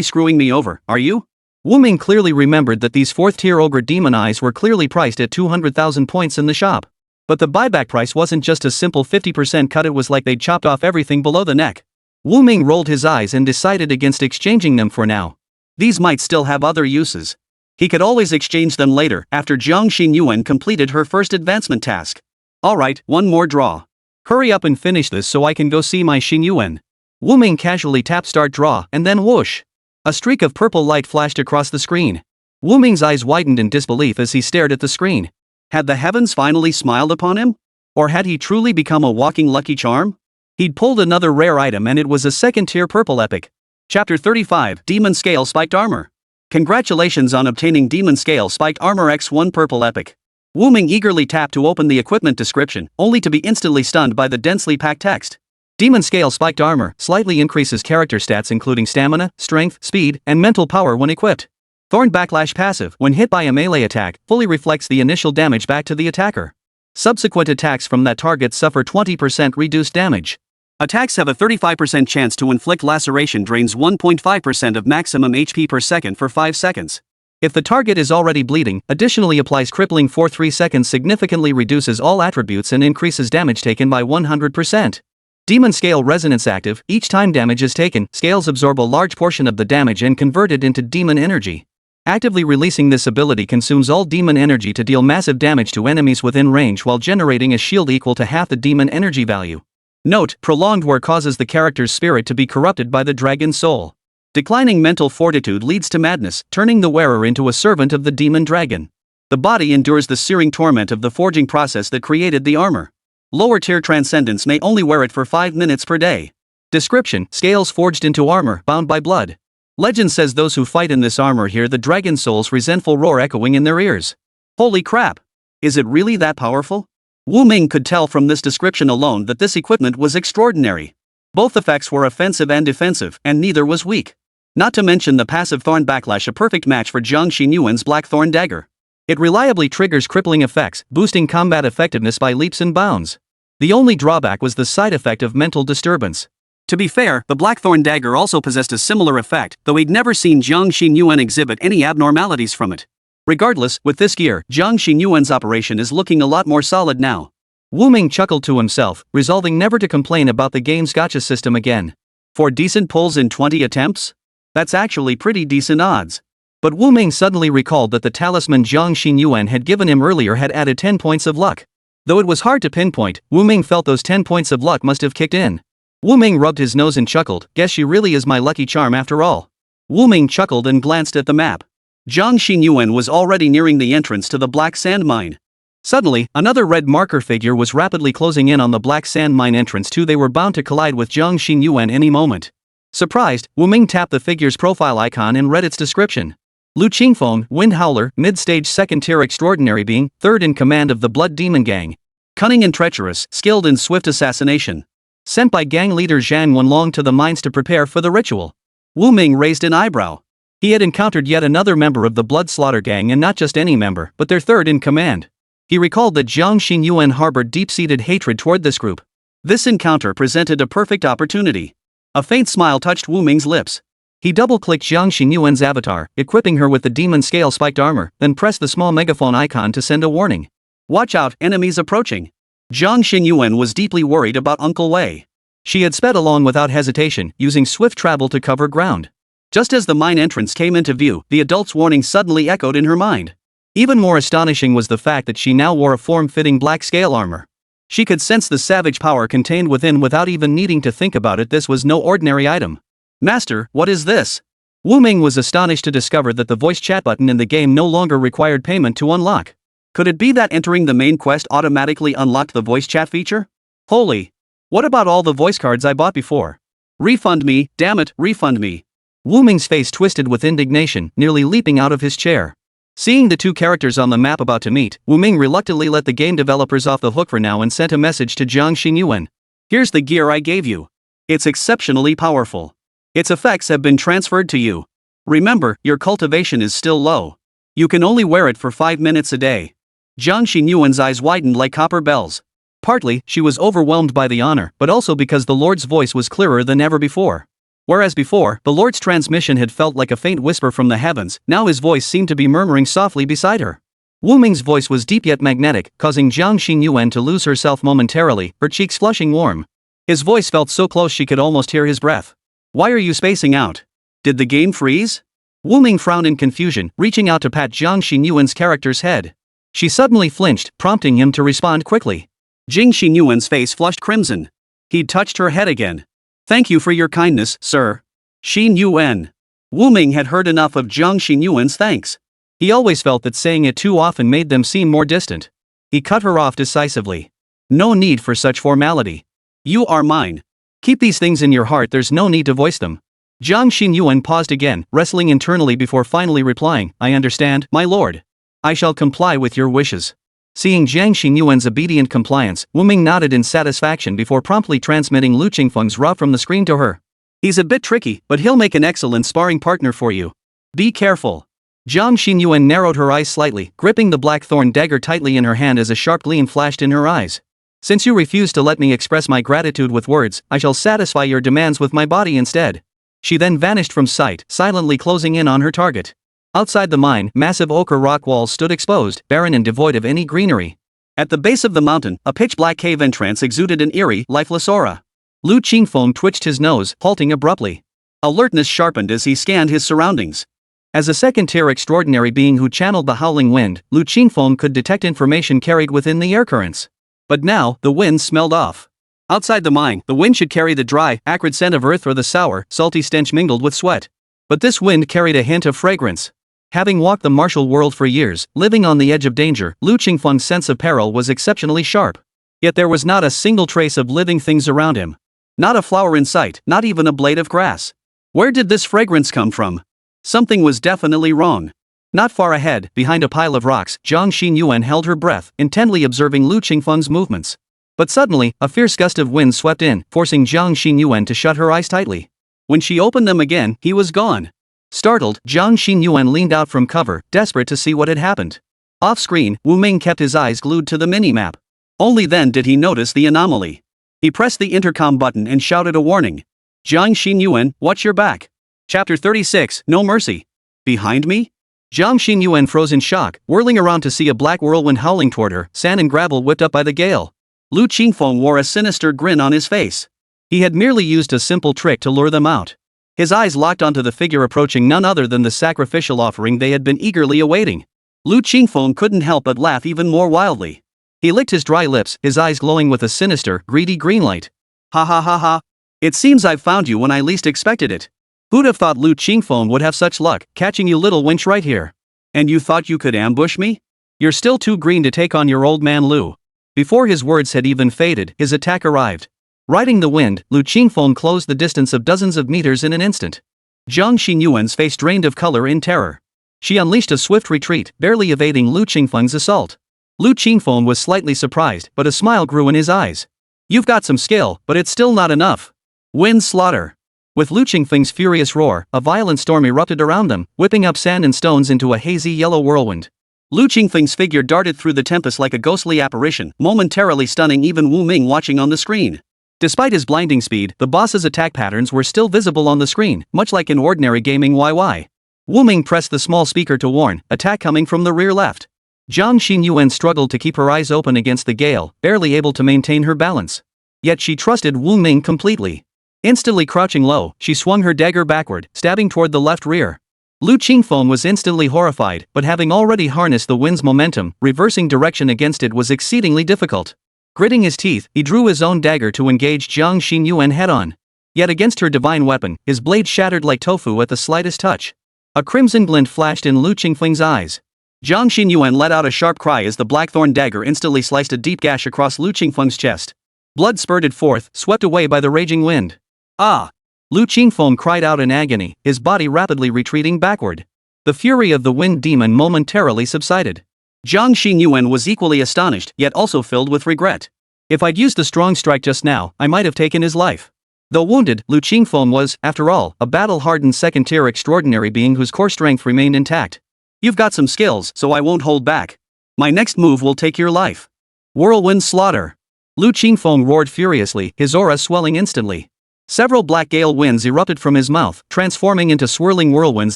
screwing me over, are you? Wu Ming clearly remembered that these 4th tier ogre demon eyes were clearly priced at 200,000 points in the shop. But the buyback price wasn't just a simple 50% cut, it was like they'd chopped off everything below the neck. Wu Ming rolled his eyes and decided against exchanging them for now. These might still have other uses. He could always exchange them later, after Jiang Xinyuan completed her first advancement task. Alright, one more draw. Hurry up and finish this so I can go see my Xinyuan. Wu Ming casually tapped start draw, and then whoosh! A streak of purple light flashed across the screen. Wu Ming's eyes widened in disbelief as he stared at the screen. Had the heavens finally smiled upon him? Or had he truly become a walking lucky charm? He'd pulled another rare item, and it was a 2nd tier purple epic. Chapter 35, Demon Scale Spiked Armor. Congratulations on obtaining Demon Scale Spiked Armor X1 purple epic. Wu Ming eagerly tapped to open the equipment description, only to be instantly stunned by the densely packed text. Demon Scale Spiked Armor slightly increases character stats including stamina, strength, speed, and mental power when equipped. Thorn Backlash passive when hit by a melee attack fully reflects the initial damage back to the attacker. Subsequent attacks from that target suffer 20% reduced damage. Attacks have a 35% chance to inflict laceration, drains 1.5% of maximum HP per second for 5 seconds. If the target is already bleeding, additionally applies crippling for 3 seconds, significantly reduces all attributes and increases damage taken by 100%. Demon Scale Resonance active, each time damage is taken, scales absorb a large portion of the damage and convert it into demon energy. Actively releasing this ability consumes all demon energy to deal massive damage to enemies within range while generating a shield equal to half the demon energy value. Note, prolonged war causes the character's spirit to be corrupted by the dragon soul. Declining mental fortitude leads to madness, turning the wearer into a servant of the demon dragon. The body endures the searing torment of the forging process that created the armor. Lower tier transcendents may only wear it for 5 minutes per day. Description: scales forged into armor, bound by blood. Legend says those who fight in this armor hear the dragon soul's resentful roar echoing in their ears. Holy crap! Is it really that powerful? Wu Ming could tell from this description alone that this equipment was extraordinary. Both effects were offensive and defensive, and neither was weak. Not to mention the passive Thorn Backlash, a perfect match for Jiang Xinyuan's Black Thorn Dagger. It reliably triggers crippling effects, boosting combat effectiveness by leaps and bounds. The only drawback was the side effect of mental disturbance. To be fair, the Blackthorn Dagger also possessed a similar effect, though he'd never seen Jiang Xinyuan exhibit any abnormalities from it. Regardless, with this gear, Jiang Xinyuan's operation is looking a lot more solid now. Wu Ming chuckled to himself, resolving never to complain about the game's gacha system again. 4 decent pulls in 20 attempts? That's actually pretty decent odds. But Wu Ming suddenly recalled that the talisman Jiang Xinyuan had given him earlier had added 10 points of luck. Though it was hard to pinpoint, Wu Ming felt those 10 points of luck must have kicked in. Wu Ming rubbed his nose and chuckled, guess she really is my lucky charm after all. Wu Ming chuckled and glanced at the map. Jiang Xinyuan was already nearing the entrance to the Black Sand Mine. Suddenly, another red marker figure was rapidly closing in on the Black Sand Mine entrance too. They were bound to collide with Jiang Xinyuan any moment. Surprised, Wu Ming tapped the figure's profile icon and read its description. Lu Qingfeng, Wind Howler, mid-stage 2nd tier extraordinary being, 3rd in command of the Blood Demon Gang. Cunning and treacherous, skilled in swift assassination. Sent by gang leader Zhang Wenlong to the mines to prepare for the ritual. Wu Ming raised an eyebrow. He had encountered yet another member of the Blood Slaughter Gang, and not just any member, but their 3rd in command. He recalled that Jiang Xinyuan harbored deep-seated hatred toward this group. This encounter presented a perfect opportunity. A faint smile touched Wu Ming's lips. He double-clicked Jiang Xinyuan's avatar, equipping her with the Demon Scale Spiked Armor, then pressed the small megaphone icon to send a warning. Watch out, enemies approaching. Jiang Xinyuan was deeply worried about Uncle Wei. She had sped along without hesitation, using swift travel to cover ground. Just as the mine entrance came into view, the adult's warning suddenly echoed in her mind. Even more astonishing was the fact that she now wore a form-fitting black scale armor. She could sense the savage power contained within without even needing to think about it. This was no ordinary item. Master, what is this? Wu Ming was astonished to discover that the voice chat button in the game no longer required payment to unlock. Could it be that entering the main quest automatically unlocked the voice chat feature? Holy! What about all the voice cards I bought before? Refund me, damn it, refund me. Wu Ming's face twisted with indignation, nearly leaping out of his chair. Seeing the two characters on the map about to meet, Wu Ming reluctantly let the game developers off the hook for now and sent a message to Jiang Xinyuan. Here's the gear I gave you. It's exceptionally powerful. Its effects have been transferred to you. Remember, your cultivation is still low. You can only wear it for 5 minutes a day. Jiang Xinyuan's eyes widened like copper bells. Partly, she was overwhelmed by the honor, but also because the Lord's voice was clearer than ever before. Whereas before, the Lord's transmission had felt like a faint whisper from the heavens, now his voice seemed to be murmuring softly beside her. Wu Ming's voice was deep yet magnetic, causing Jiang Xinyuan to lose herself momentarily, her cheeks flushing warm. His voice felt so close she could almost hear his breath. Why are you spacing out? Did the game freeze? Wu Ming frowned in confusion, reaching out to pat Jiang Xinyuan's character's head. She suddenly flinched, prompting him to respond quickly. Jiang Xinyuan's face flushed crimson. He'd touched her head again. Thank you for your kindness, sir. Xinyuan. Wu Ming had heard enough of Jiang Xinyuan's thanks. He always felt that saying it too often made them seem more distant. He cut her off decisively. No need for such formality. You are mine. Keep these things in your heart, there's no need to voice them. Jiang Xinyuan paused again, wrestling internally before finally replying, I understand, my lord. I shall comply with your wishes. Seeing Jiang Xinyuan's obedient compliance, Wu Ming nodded in satisfaction before promptly transmitting Lu Qingfeng's route from the screen to her. He's a bit tricky, but he'll make an excellent sparring partner for you. Be careful. Jiang Xinyuan narrowed her eyes slightly, gripping the blackthorn dagger tightly in her hand as a sharp gleam flashed in her eyes. Since you refuse to let me express my gratitude with words, I shall satisfy your demands with my body instead. She then vanished from sight, silently closing in on her target. Outside the mine, massive ochre rock walls stood exposed, barren and devoid of any greenery. At the base of the mountain, a pitch-black cave entrance exuded an eerie, lifeless aura. Lu Qingfeng twitched his nose, halting abruptly. Alertness sharpened as he scanned his surroundings. As a second-tier extraordinary being who channeled the howling wind, Lu Qingfeng could detect information carried within the air currents. But now, the wind smelled off. Outside the mine, the wind should carry the dry, acrid scent of earth or the sour, salty stench mingled with sweat. But this wind carried a hint of fragrance. Having walked the martial world for years, living on the edge of danger, Lu Qingfeng's sense of peril was exceptionally sharp. Yet there was not a single trace of living things around him. Not a flower in sight, not even a blade of grass. Where did this fragrance come from? Something was definitely wrong. Not far ahead, behind a pile of rocks, Jiang Xinyuan held her breath, intently observing Lu Qingfeng's movements. But suddenly, a fierce gust of wind swept in, forcing Jiang Xinyuan to shut her eyes tightly. When she opened them again, he was gone. Startled, Jiang Xinyuan leaned out from cover, desperate to see what had happened. Off-screen, Wu Ming kept his eyes glued to the mini-map. Only then did he notice the anomaly. He pressed the intercom button and shouted a warning. Jiang Xinyuan, watch your back. Chapter 36, No Mercy. Behind me? Jiang Xinyuan froze in shock, whirling around to see a black whirlwind howling toward her, sand and gravel whipped up by the gale. Lu Qingfeng wore a sinister grin on his face. He had merely used a simple trick to lure them out. His eyes locked onto the figure approaching none other than the sacrificial offering they had been eagerly awaiting. Lu Qingfeng couldn't help but laugh even more wildly. He licked his dry lips, his eyes glowing with a sinister, greedy green light. Ha ha ha ha. It seems I've found you when I least expected it. Who'd have thought Lu Qingfeng would have such luck, catching you little wench right here. And you thought you could ambush me? You're still too green to take on your old man Lu. Before his words had even faded, his attack arrived. Riding the wind, Lu Qingfeng closed the distance of dozens of meters in an instant. Jiang Xinyuan's face drained of color in terror. She unleashed a swift retreat, barely evading Lu Qingfeng's assault. Lu Qingfeng was slightly surprised, but a smile grew in his eyes. You've got some skill, but it's still not enough. Wind slaughter. With Lu Qingfeng's furious roar, a violent storm erupted around them, whipping up sand and stones into a hazy yellow whirlwind. Lu Qingfeng's figure darted through the tempest like a ghostly apparition, momentarily stunning even Wu Ming watching on the screen. Despite his blinding speed, the boss's attack patterns were still visible on the screen, much like in ordinary gaming YY. Wu Ming pressed the small speaker to warn, attack coming from the rear left. Jiang Xinyuan struggled to keep her eyes open against the gale, barely able to maintain her balance. Yet she trusted Wu Ming completely. Instantly crouching low, she swung her dagger backward, stabbing toward the left rear. Lu Qingfeng was instantly horrified, but having already harnessed the wind's momentum, reversing direction against it was exceedingly difficult. Gritting his teeth, he drew his own dagger to engage Jiang Xinyuan head-on. Yet against her divine weapon, his blade shattered like tofu at the slightest touch. A crimson glint flashed in Lu Qingfeng's eyes. Jiang Xinyuan let out a sharp cry as the blackthorn dagger instantly sliced a deep gash across Lu Qingfeng's chest. Blood spurted forth, swept away by the raging wind. Ah! Lu Qingfeng cried out in agony, his body rapidly retreating backward. The fury of the wind demon momentarily subsided. Jiang Xinyuan was equally astonished, yet also filled with regret. If I'd used the strong strike just now, I might have taken his life. Though wounded, Lu Qingfeng was, after all, a battle-hardened second-tier extraordinary being whose core strength remained intact. You've got some skills, so I won't hold back. My next move will take your life. Whirlwind slaughter. Lu Qingfeng roared furiously, his aura swelling instantly. Several black gale winds erupted from his mouth, transforming into swirling whirlwinds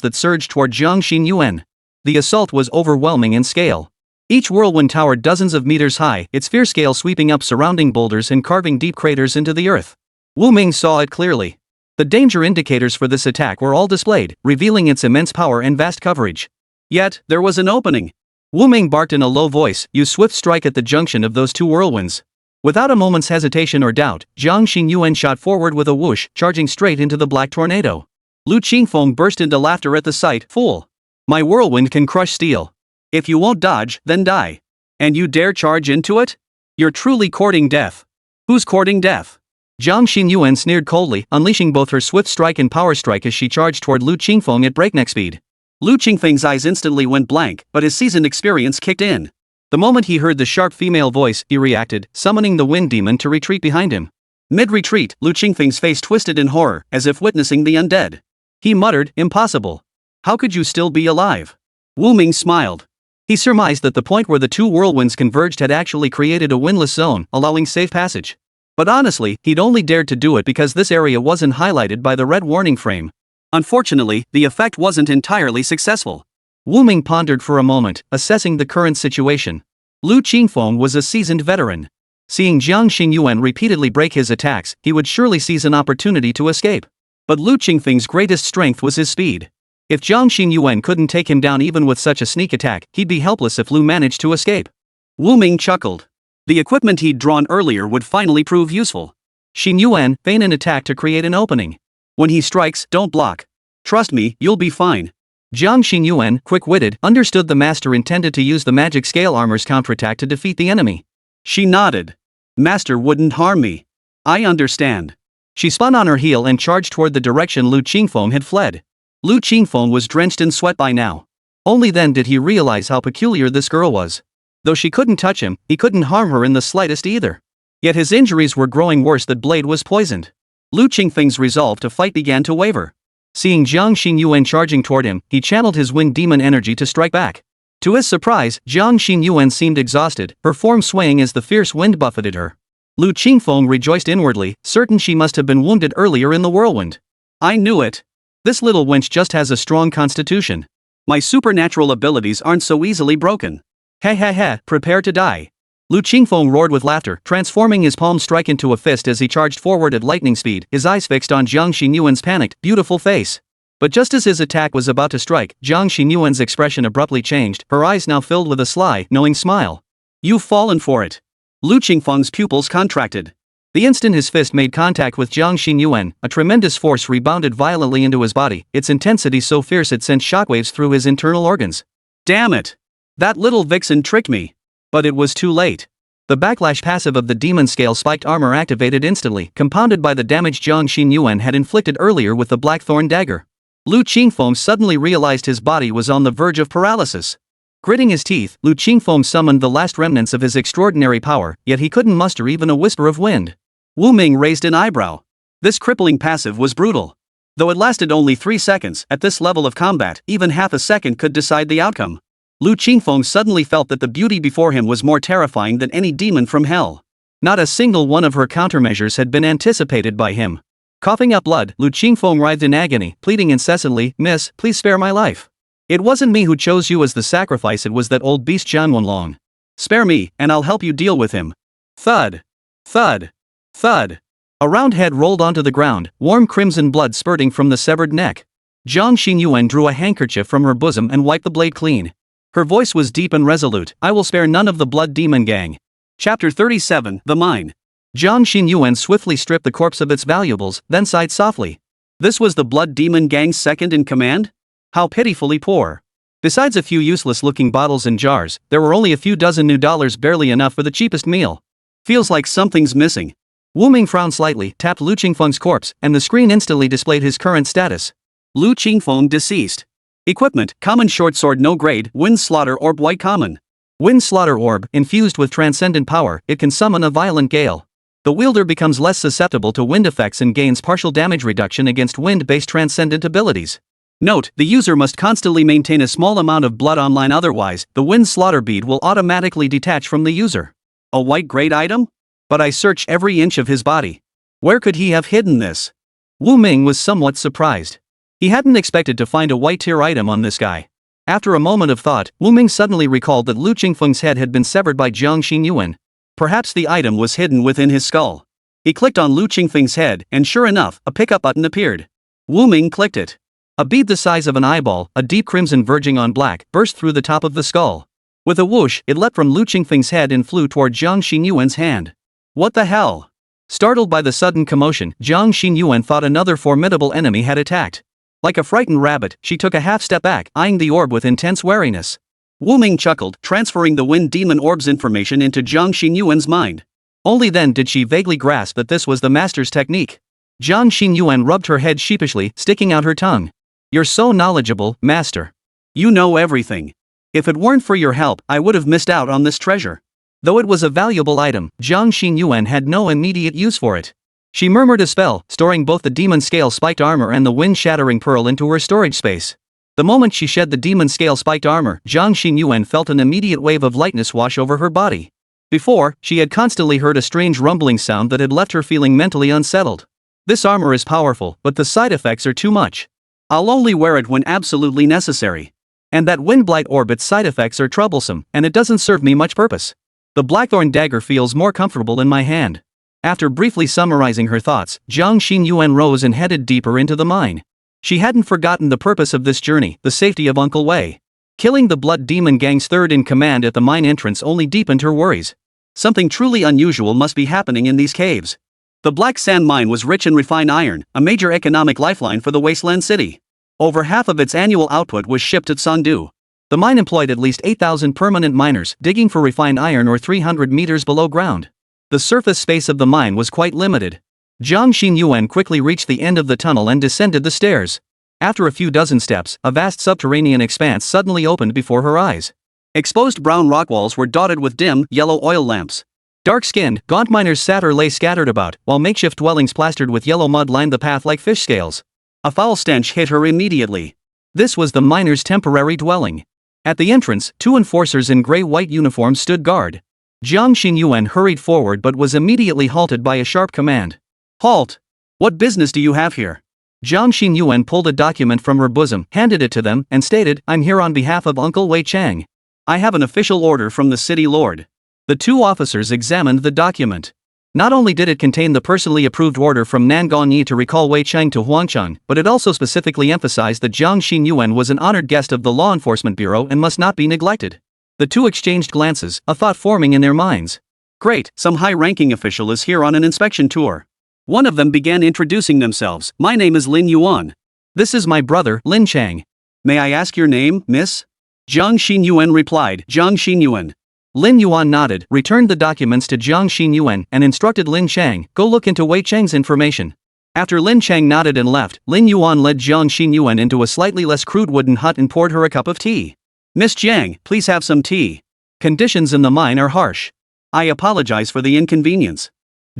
that surged toward Jiang Xinyuan. The assault was overwhelming in scale. Each whirlwind towered dozens of meters high, its fierce gale sweeping up surrounding boulders and carving deep craters into the earth. Wu Ming saw it clearly. The danger indicators for this attack were all displayed, revealing its immense power and vast coverage. Yet, there was an opening. Wu Ming barked in a low voice, "Use swift strike at the junction of those two whirlwinds." Without a moment's hesitation or doubt, Jiang Xinyuan shot forward with a whoosh, charging straight into the black tornado. Lu Qingfeng burst into laughter at the sight. "Fool! My whirlwind can crush steel. If you won't dodge, then die. And you dare charge into it? You're truly courting death." "Who's courting death?" Jiang Xinyuan sneered coldly, unleashing both her swift strike and power strike as she charged toward Lu Qingfeng at breakneck speed. Lu Qingfeng's eyes instantly went blank, but his seasoned experience kicked in. The moment he heard the sharp female voice, he reacted, summoning the wind demon to retreat behind him. Mid-retreat, Lu Qingfeng's face twisted in horror, as if witnessing the undead. He muttered, "Impossible. How could you still be alive?" Wu Ming smiled. He surmised that the point where the two whirlwinds converged had actually created a windless zone, allowing safe passage. But honestly, he'd only dared to do it because this area wasn't highlighted by the red warning frame. Unfortunately, the effect wasn't entirely successful. Wu Ming pondered for a moment, assessing the current situation. Lu Qingfeng was a seasoned veteran. Seeing Jiang Xinyuan repeatedly break his attacks, he would surely seize an opportunity to escape. But Lu Qingfeng's greatest strength was his speed. If Jiang Xinyuan couldn't take him down even with such a sneak attack, he'd be helpless if Lu managed to escape. Wu Ming chuckled. The equipment he'd drawn earlier would finally prove useful. Xinyuan, feign an attack to create an opening. When he strikes, don't block. Trust me, you'll be fine. Jiang Xinyuan, quick-witted, understood the master intended to use the magic scale armor's counterattack to defeat the enemy. She nodded. Master wouldn't harm me. I understand. She spun on her heel and charged toward the direction Lu Qingfeng had fled. Lu Qingfeng was drenched in sweat by now. Only then did he realize how peculiar this girl was. Though she couldn't touch him, he couldn't harm her in the slightest either. Yet his injuries were growing worse. That blade was poisoned. Lu Qingfeng's resolve to fight began to waver. Seeing Jiang Xinyuan charging toward him, he channeled his wind demon energy to strike back. To his surprise, Jiang Xinyuan seemed exhausted, her form swaying as the fierce wind buffeted her. Lu Qingfeng rejoiced inwardly, certain she must have been wounded earlier in the whirlwind. I knew it. This little wench just has a strong constitution. My supernatural abilities aren't so easily broken. Ha, prepare to die. Lu Qingfeng roared with laughter, transforming his palm strike into a fist as he charged forward at lightning speed, his eyes fixed on Jiang Xinyuan's panicked, beautiful face. But just as his attack was about to strike, Jiang Xinyuan's expression abruptly changed, her eyes now filled with a sly, knowing smile. You've fallen for it. Lu Qingfeng's pupils contracted. The instant his fist made contact with Jiang Xinyuan, a tremendous force rebounded violently into his body, its intensity so fierce it sent shockwaves through his internal organs. Damn it! That little vixen tricked me. But it was too late. The backlash passive of the demon scale spiked armor activated instantly, compounded by the damage Jiang Xinyuan had inflicted earlier with the blackthorn dagger. Lu Qingfeng suddenly realized his body was on the verge of paralysis. Gritting his teeth, Lu Qingfeng summoned the last remnants of his extraordinary power, yet he couldn't muster even a whisper of wind. Wu Ming raised an eyebrow. This crippling passive was brutal. Though it lasted only 3 seconds, at this level of combat, even half a second could decide the outcome. Lu Qingfeng suddenly felt that the beauty before him was more terrifying than any demon from hell. Not a single one of her countermeasures had been anticipated by him. Coughing up blood, Lu Qingfeng writhed in agony, pleading incessantly, "Miss, please spare my life. It wasn't me who chose you as the sacrifice, it was that old beast Jian Wenlong. Spare me, and I'll help you deal with him." Thud. Thud. Thud. A round head rolled onto the ground, warm crimson blood spurting from the severed neck. Jiang Xinyuan drew a handkerchief from her bosom and wiped the blade clean. Her voice was deep and resolute. I will spare none of the blood demon gang. Chapter 37, The Mine. Jiang Xinyuan swiftly stripped the corpse of its valuables, then sighed softly. This was the blood demon gang's second in command? How pitifully poor. Besides a few useless-looking bottles and jars, there were only a few dozen new dollars, barely enough for the cheapest meal. Feels like something's missing. Wu Ming frowned slightly, tapped Lu Qingfeng's corpse, and the screen instantly displayed his current status. Lu Qingfeng deceased. Equipment, common short sword no grade, wind slaughter orb white common. Wind slaughter orb, infused with transcendent power, it can summon a violent gale. The wielder becomes less susceptible to wind effects and gains partial damage reduction against wind-based transcendent abilities. Note, the user must constantly maintain a small amount of blood online, otherwise, the wind slaughter bead will automatically detach from the user. A white grade item? But I searched every inch of his body. Where could he have hidden this? Wu Ming was somewhat surprised. He hadn't expected to find a white tier item on this guy. After a moment of thought, Wu Ming suddenly recalled that Lu Qingfeng's head had been severed by Jiang Xinyuan. Perhaps the item was hidden within his skull. He clicked on Lu Qingfeng's head, and sure enough, a pickup button appeared. Wu Ming clicked it. A bead the size of an eyeball, a deep crimson verging on black, burst through the top of the skull. With a whoosh, it leapt from Lu Qingfeng's head and flew toward Jiang Xinyuan's hand. What the hell? Startled by the sudden commotion, Jiang Xinyuan thought another formidable enemy had attacked. Like a frightened rabbit, she took a half step back, eyeing the orb with intense wariness. Wu Ming chuckled, transferring the wind demon orb's information into Jiang Xinyuan's mind. Only then did she vaguely grasp that this was the master's technique. Jiang Xinyuan rubbed her head sheepishly, sticking out her tongue. You're so knowledgeable, master. You know everything. If it weren't for your help, I would have missed out on this treasure. Though it was a valuable item, Jiang Xinyuan had no immediate use for it. She murmured a spell, storing both the demon scale spiked armor and the wind-shattering pearl into her storage space. The moment she shed the demon scale spiked armor, Jiang Xinyuan felt an immediate wave of lightness wash over her body. Before, she had constantly heard a strange rumbling sound that had left her feeling mentally unsettled. This armor is powerful, but the side effects are too much. I'll only wear it when absolutely necessary. And that wind blight orbit's side effects are troublesome, and it doesn't serve me much purpose. The blackthorn dagger feels more comfortable in my hand. After briefly summarizing her thoughts, Jiang Xinyuan rose and headed deeper into the mine. She hadn't forgotten the purpose of this journey, the safety of Uncle Wei. Killing the Blood Demon Gang's third in command at the mine entrance only deepened her worries. Something truly unusual must be happening in these caves. The Black Sand Mine was rich in refined iron, a major economic lifeline for the wasteland city. Over half of its annual output was shipped to Chengdu. The mine employed at least 8,000 permanent miners digging for refined iron or 300 meters below ground. The surface space of the mine was quite limited. Jiang Xinyuan quickly reached the end of the tunnel and descended the stairs. After a few dozen steps, a vast subterranean expanse suddenly opened before her eyes. Exposed brown rock walls were dotted with dim, yellow oil lamps. Dark-skinned, gaunt miners sat or lay scattered about, while makeshift dwellings plastered with yellow mud lined the path like fish scales. A foul stench hit her immediately. This was the miners' temporary dwelling. At the entrance, two enforcers in gray-white uniforms stood guard. Jiang Xinyuan hurried forward but was immediately halted by a sharp command. Halt! What business do you have here? Jiang Xinyuan pulled a document from her bosom, handed it to them, and stated, I'm here on behalf of Uncle Wei Chang. I have an official order from the city lord. The two officers examined the document. Not only did it contain the personally approved order from Nangang Yi to recall Wei Chang to Huangcheng, but it also specifically emphasized that Jiang Xinyuan was an honored guest of the Law Enforcement Bureau and must not be neglected. The two exchanged glances, a thought forming in their minds. Great, some high-ranking official is here on an inspection tour. One of them began introducing themselves. My name is Lin Yuan. This is my brother, Lin Chang. May I ask your name, miss? Jiang Xinyuan replied. Jiang Xinyuan. Lin Yuan nodded, returned the documents to Jiang Xinyuan, and instructed Lin Chang, go look into Wei Chang's information. After Lin Chang nodded and left, Lin Yuan led Jiang Xinyuan into a slightly less crude wooden hut and poured her a cup of tea. Miss Jiang, please have some tea. Conditions in the mine are harsh. I apologize for the inconvenience.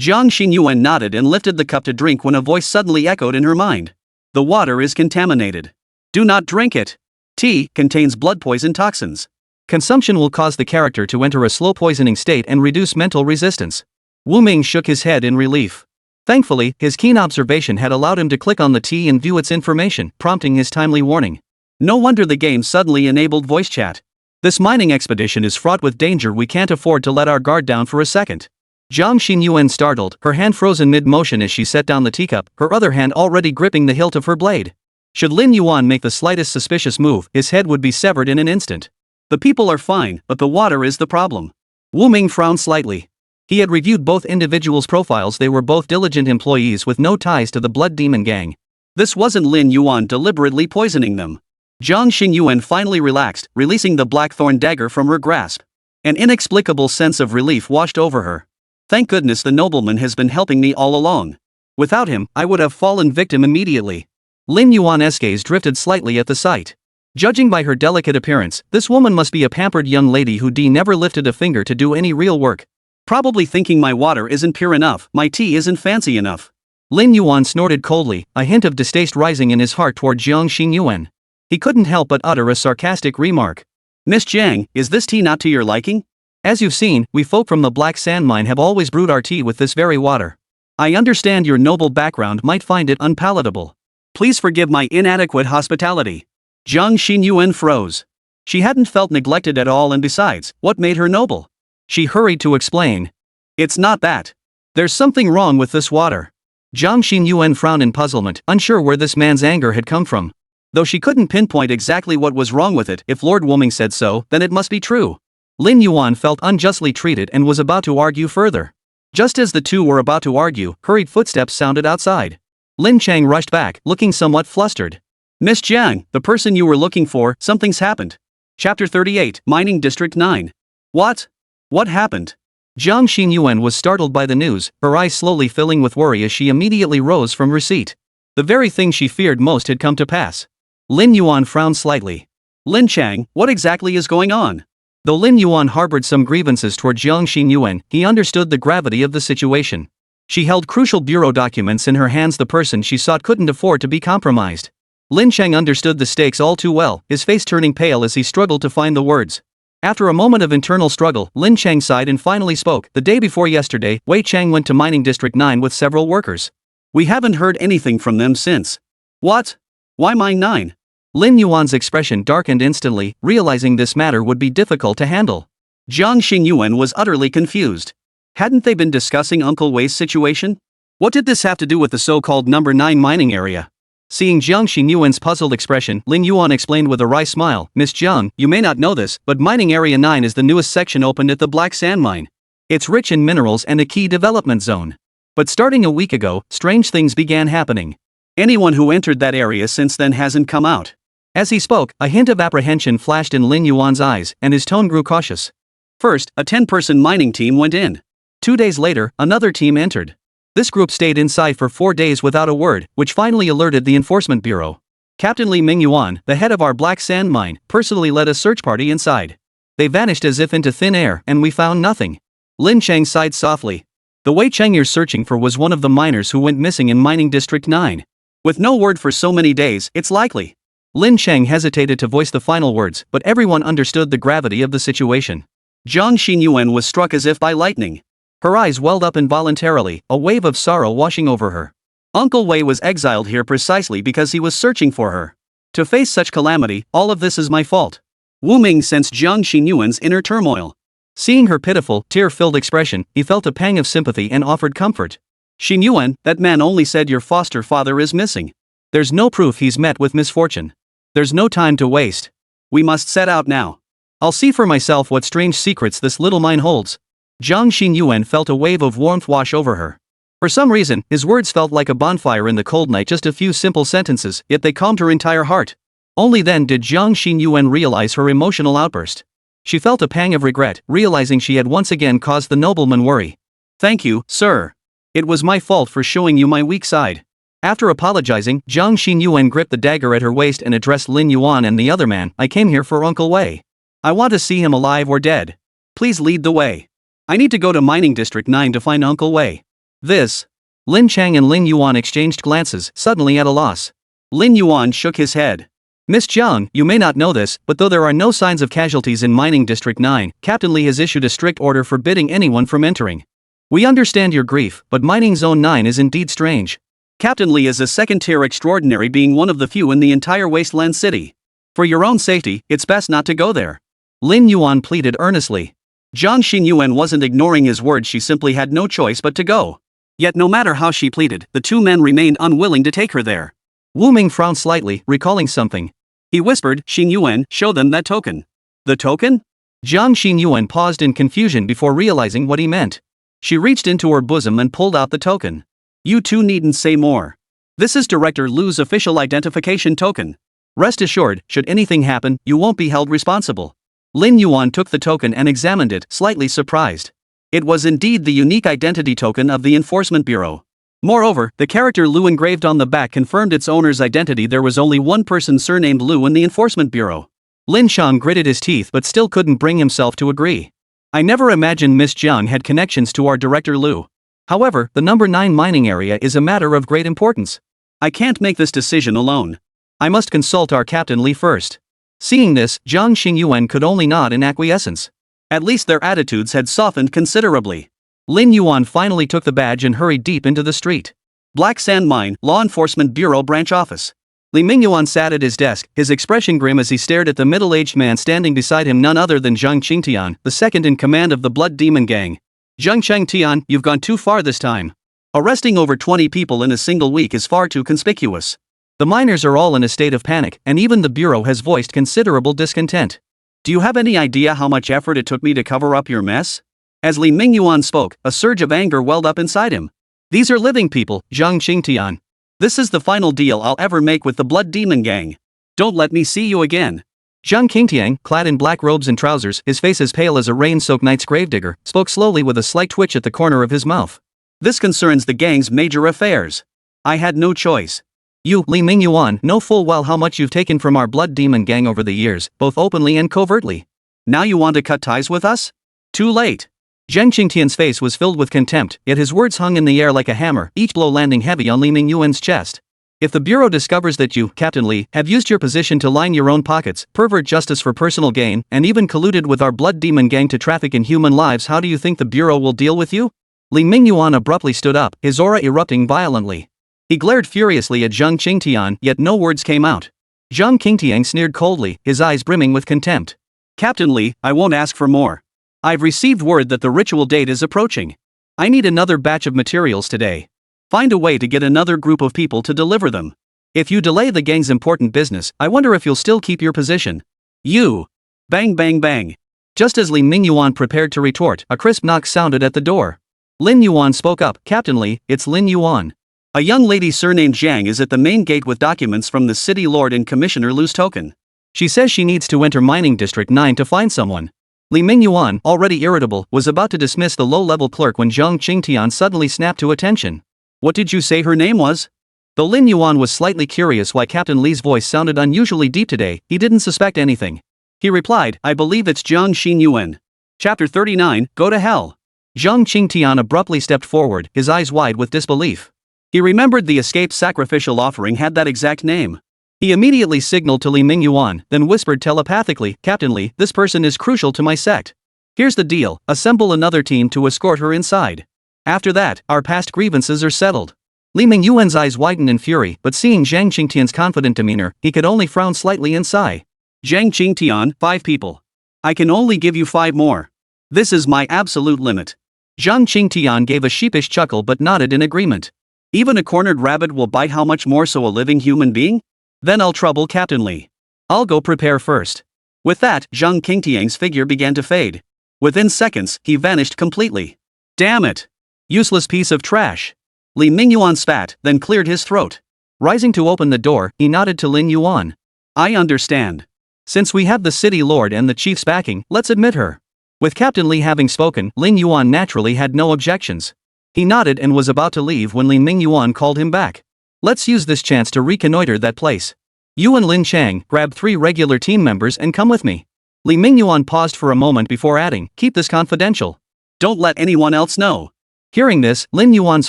Jiang Xinyuan nodded and lifted the cup to drink when a voice suddenly echoed in her mind. The water is contaminated. Do not drink it. Tea contains blood poison toxins. Consumption will cause the character to enter a slow poisoning state and reduce mental resistance. Wu Ming shook his head in relief. Thankfully, his keen observation had allowed him to click on the tea and view its information, prompting his timely warning. No wonder the game suddenly enabled voice chat. This mining expedition is fraught with danger. We can't afford to let our guard down for a second. Jiang Xinyuan startled, her hand frozen mid-motion as she set down the teacup, her other hand already gripping the hilt of her blade. Should Lin Yuan make the slightest suspicious move, his head would be severed in an instant. The people are fine, but the water is the problem. Wu Ming frowned slightly. He had reviewed both individuals' profiles. They were both diligent employees with no ties to the Blood Demon Gang. This wasn't Lin Yuan deliberately poisoning them. Jiang Xingyuan finally relaxed, releasing the blackthorn dagger from her grasp. An inexplicable sense of relief washed over her. Thank goodness the nobleman has been helping me all along. Without him, I would have fallen victim immediately. Lin Yuan's gaze drifted slightly at the sight. Judging by her delicate appearance, this woman must be a pampered young lady who never lifted a finger to do any real work. Probably thinking my water isn't pure enough, my tea isn't fancy enough. Lin Yuan snorted coldly, a hint of distaste rising in his heart toward Jiang Xingyuan. He couldn't help but utter a sarcastic remark. Miss Jiang, is this tea not to your liking? As you've seen, we folk from the Black Sand Mine have always brewed our tea with this very water. I understand your noble background might find it unpalatable. Please forgive my inadequate hospitality. Jiang Xingyuan froze. She hadn't felt neglected at all, and besides, what made her noble? She hurried to explain. It's not that. There's something wrong with this water. Jiang Xingyuan frowned in puzzlement, unsure where this man's anger had come from. Though she couldn't pinpoint exactly what was wrong with it, if Lord Wuming said so, then it must be true. Lin Yuan felt unjustly treated and was about to argue further. Just as the two were about to argue, hurried footsteps sounded outside. Lin Chang rushed back, looking somewhat flustered. Miss Jiang, the person you were looking for, something's happened. Chapter 38, Mining District 9. What? What happened? Jiang Xingyuan was startled by the news, her eyes slowly filling with worry as she immediately rose from her seat. The very thing she feared most had come to pass. Lin Yuan frowned slightly. Lin Chang, what exactly is going on? Though Lin Yuan harbored some grievances toward Jiang Xingyuan, he understood the gravity of the situation. She held crucial bureau documents in her hands. The person she sought couldn't afford to be compromised. Lin Chang understood the stakes all too well, his face turning pale as he struggled to find the words. After a moment of internal struggle, Lin Chang sighed and finally spoke. The day before yesterday, Wei Chang went to Mining District 9 with several workers. We haven't heard anything from them since. What? Why Mine 9? Lin Yuan's expression darkened instantly, realizing this matter would be difficult to handle. Jiang Xingyuan was utterly confused. Hadn't they been discussing Uncle Wei's situation? What did this have to do with the so-called number 9 mining area? Seeing Jiang Xingyuan's puzzled expression, Lin Yuan explained with a wry smile, Miss Jiang, you may not know this, but Mining Area 9 is the newest section opened at the Black Sand Mine. It's rich in minerals and a key development zone. But starting a week ago, strange things began happening. Anyone who entered that area since then hasn't come out. As he spoke, a hint of apprehension flashed in Lin Yuan's eyes, and his tone grew cautious. First, a 10-person mining team went in. 2 days later, another team entered. This group stayed inside for 4 days without a word, which finally alerted the Enforcement Bureau. Captain Li Mingyuan, the head of our Black Sand Mine, personally led a search party inside. They vanished as if into thin air, and we found nothing. Lin Chang sighed softly. The Wei Cheng you're searching for was one of the miners who went missing in Mining District 9. With no word for so many days, it's likely. Lin Cheng hesitated to voice the final words, but everyone understood the gravity of the situation. Jiang Xingyuan was struck as if by lightning. Her eyes welled up involuntarily, a wave of sorrow washing over her. Uncle Wei was exiled here precisely because he was searching for her. To face such calamity, all of this is my fault. Wu Ming sensed Jiang Xingyuan's inner turmoil. Seeing her pitiful, tear-filled expression, he felt a pang of sympathy and offered comfort. Xingyuan, that man only said your foster father is missing. There's no proof he's met with misfortune. There's no time to waste. We must set out now. I'll see for myself what strange secrets this little mine holds. Jiang Xingyuan felt a wave of warmth wash over her. For some reason, his words felt like a bonfire in the cold night, just a few simple sentences, yet they calmed her entire heart. Only then did Jiang Xingyuan realize her emotional outburst. She felt a pang of regret, realizing she had once again caused the nobleman worry. Thank you, sir. It was my fault for showing you my weak side. After apologizing, Jiang Xingyuan gripped the dagger at her waist and addressed Lin Yuan and the other man. I came here for Uncle Wei. I want to see him alive or dead. Please lead the way. I need to go to Mining District 9 to find Uncle Wei. This. Lin Chang and Lin Yuan exchanged glances, suddenly at a loss. Lin Yuan shook his head. Miss Jiang, you may not know this, but though there are no signs of casualties in Mining District 9, Captain Li has issued a strict order forbidding anyone from entering. We understand your grief, but Mining Zone 9 is indeed strange. Captain Li is a second-tier extraordinary, being one of the few in the entire wasteland city. For your own safety, it's best not to go there. Lin Yuan pleaded earnestly. Jiang Xingyuan wasn't ignoring his words, she simply had no choice but to go. Yet no matter how she pleaded, the two men remained unwilling to take her there. Wu Ming frowned slightly, recalling something. He whispered, Xingyuan, show them that token. The token? Jiang Xingyuan paused in confusion before realizing what he meant. She reached into her bosom and pulled out the token. You two needn't say more. This is Director Lu's official identification token. Rest assured, should anything happen, you won't be held responsible. Lin Yuan took the token and examined it, slightly surprised. It was indeed the unique identity token of the Enforcement Bureau. Moreover, the character Lu engraved on the back confirmed its owner's identity. There was only one person surnamed Lu in the Enforcement Bureau. Lin Shang gritted his teeth but still couldn't bring himself to agree. I never imagined Miss Jiang had connections to our director Lu. However, the number 9 mining area is a matter of great importance. I can't make this decision alone. I must consult our Captain Li first. Seeing this, Zhang Xingyuan could only nod in acquiescence. At least their attitudes had softened considerably. Lin Yuan finally took the badge and hurried deep into the street. Black Sand Mine, Law Enforcement Bureau Branch Office. Li Mingyuan sat at his desk, his expression grim as he stared at the middle-aged man standing beside him, none other than Zhang Qingtian, the second in command of the Blood Demon Gang. Zhang Qingtian, you've gone too far this time. Arresting over 20 people in a single week is far too conspicuous. The miners are all in a state of panic, and even the Bureau has voiced considerable discontent. Do you have any idea how much effort it took me to cover up your mess? As Li Mingyuan spoke, a surge of anger welled up inside him. These are living people, Zhang Qingtian. This is the final deal I'll ever make with the Blood Demon Gang. Don't let me see you again. Zhang Qingtian, clad in black robes and trousers, his face as pale as a rain-soaked night's gravedigger, spoke slowly with a slight twitch at the corner of his mouth. This concerns the gang's major affairs. I had no choice. You, Li Mingyuan, know full well how much you've taken from our Blood Demon Gang over the years, both openly and covertly. Now you want to cut ties with us? Too late. Zhang Qingtian's face was filled with contempt, yet his words hung in the air like a hammer, each blow landing heavy on Li Mingyuan's chest. If the Bureau discovers that you, Captain Li, have used your position to line your own pockets, pervert justice for personal gain, and even colluded with our Blood Demon Gang to traffic in human lives, how do you think the Bureau will deal with you? Li Mingyuan abruptly stood up, his aura erupting violently. He glared furiously at Zhang Qingtian, yet no words came out. Zhang Qingtian sneered coldly, his eyes brimming with contempt. Captain Li, I won't ask for more. I've received word that the ritual date is approaching. I need another batch of materials today. Find a way to get another group of people to deliver them. If you delay the gang's important business, I wonder if you'll still keep your position. You! Bang bang bang. Just as Li Mingyuan prepared to retort, a crisp knock sounded at the door. Lin Yuan spoke up, Captain Li, it's Lin Yuan. A young lady surnamed Zhang is at the main gate with documents from the city lord and Commissioner Lu's token. She says she needs to enter Mining District 9 to find someone. Li Mingyuan, already irritable, was about to dismiss the low-level clerk when Zhang Qingtian suddenly snapped to attention. What did you say her name was? Though Lin Yuan was slightly curious why Captain Li's voice sounded unusually deep today, he didn't suspect anything. He replied, I believe it's Zhang Xingyuan. Chapter 39, Go to Hell. Zhang Qingtian abruptly stepped forward, his eyes wide with disbelief. He remembered the escaped sacrificial offering had that exact name. He immediately signaled to Li Mingyuan, then whispered telepathically, Captain Li, this person is crucial to my sect. Here's the deal, assemble another team to escort her inside. After that, our past grievances are settled. Li Mingyuan's eyes widened in fury, but seeing Zhang Qingtian's confident demeanor, he could only frown slightly and sigh. Zhang Qingtian, 5 people. I can only give you 5 more. This is my absolute limit. Zhang Qingtian gave a sheepish chuckle but nodded in agreement. Even a cornered rabbit will bite, how much more so a living human being? Then I'll trouble Captain Li. I'll go prepare first. With that, Zhang Qingtian's figure began to fade. Within seconds, he vanished completely. Damn it! Useless piece of trash. Li Mingyuan spat, then cleared his throat. Rising to open the door, he nodded to Lin Yuan. I understand. Since we have the city lord and the chief's backing, let's admit her. With Captain Li having spoken, Lin Yuan naturally had no objections. He nodded and was about to leave when Li Mingyuan called him back. Let's use this chance to reconnoiter that place. You and Lin Chang, grab 3 regular team members and come with me. Li Mingyuan paused for a moment before adding, keep this confidential. Don't let anyone else know. Hearing this, Lin Yuan's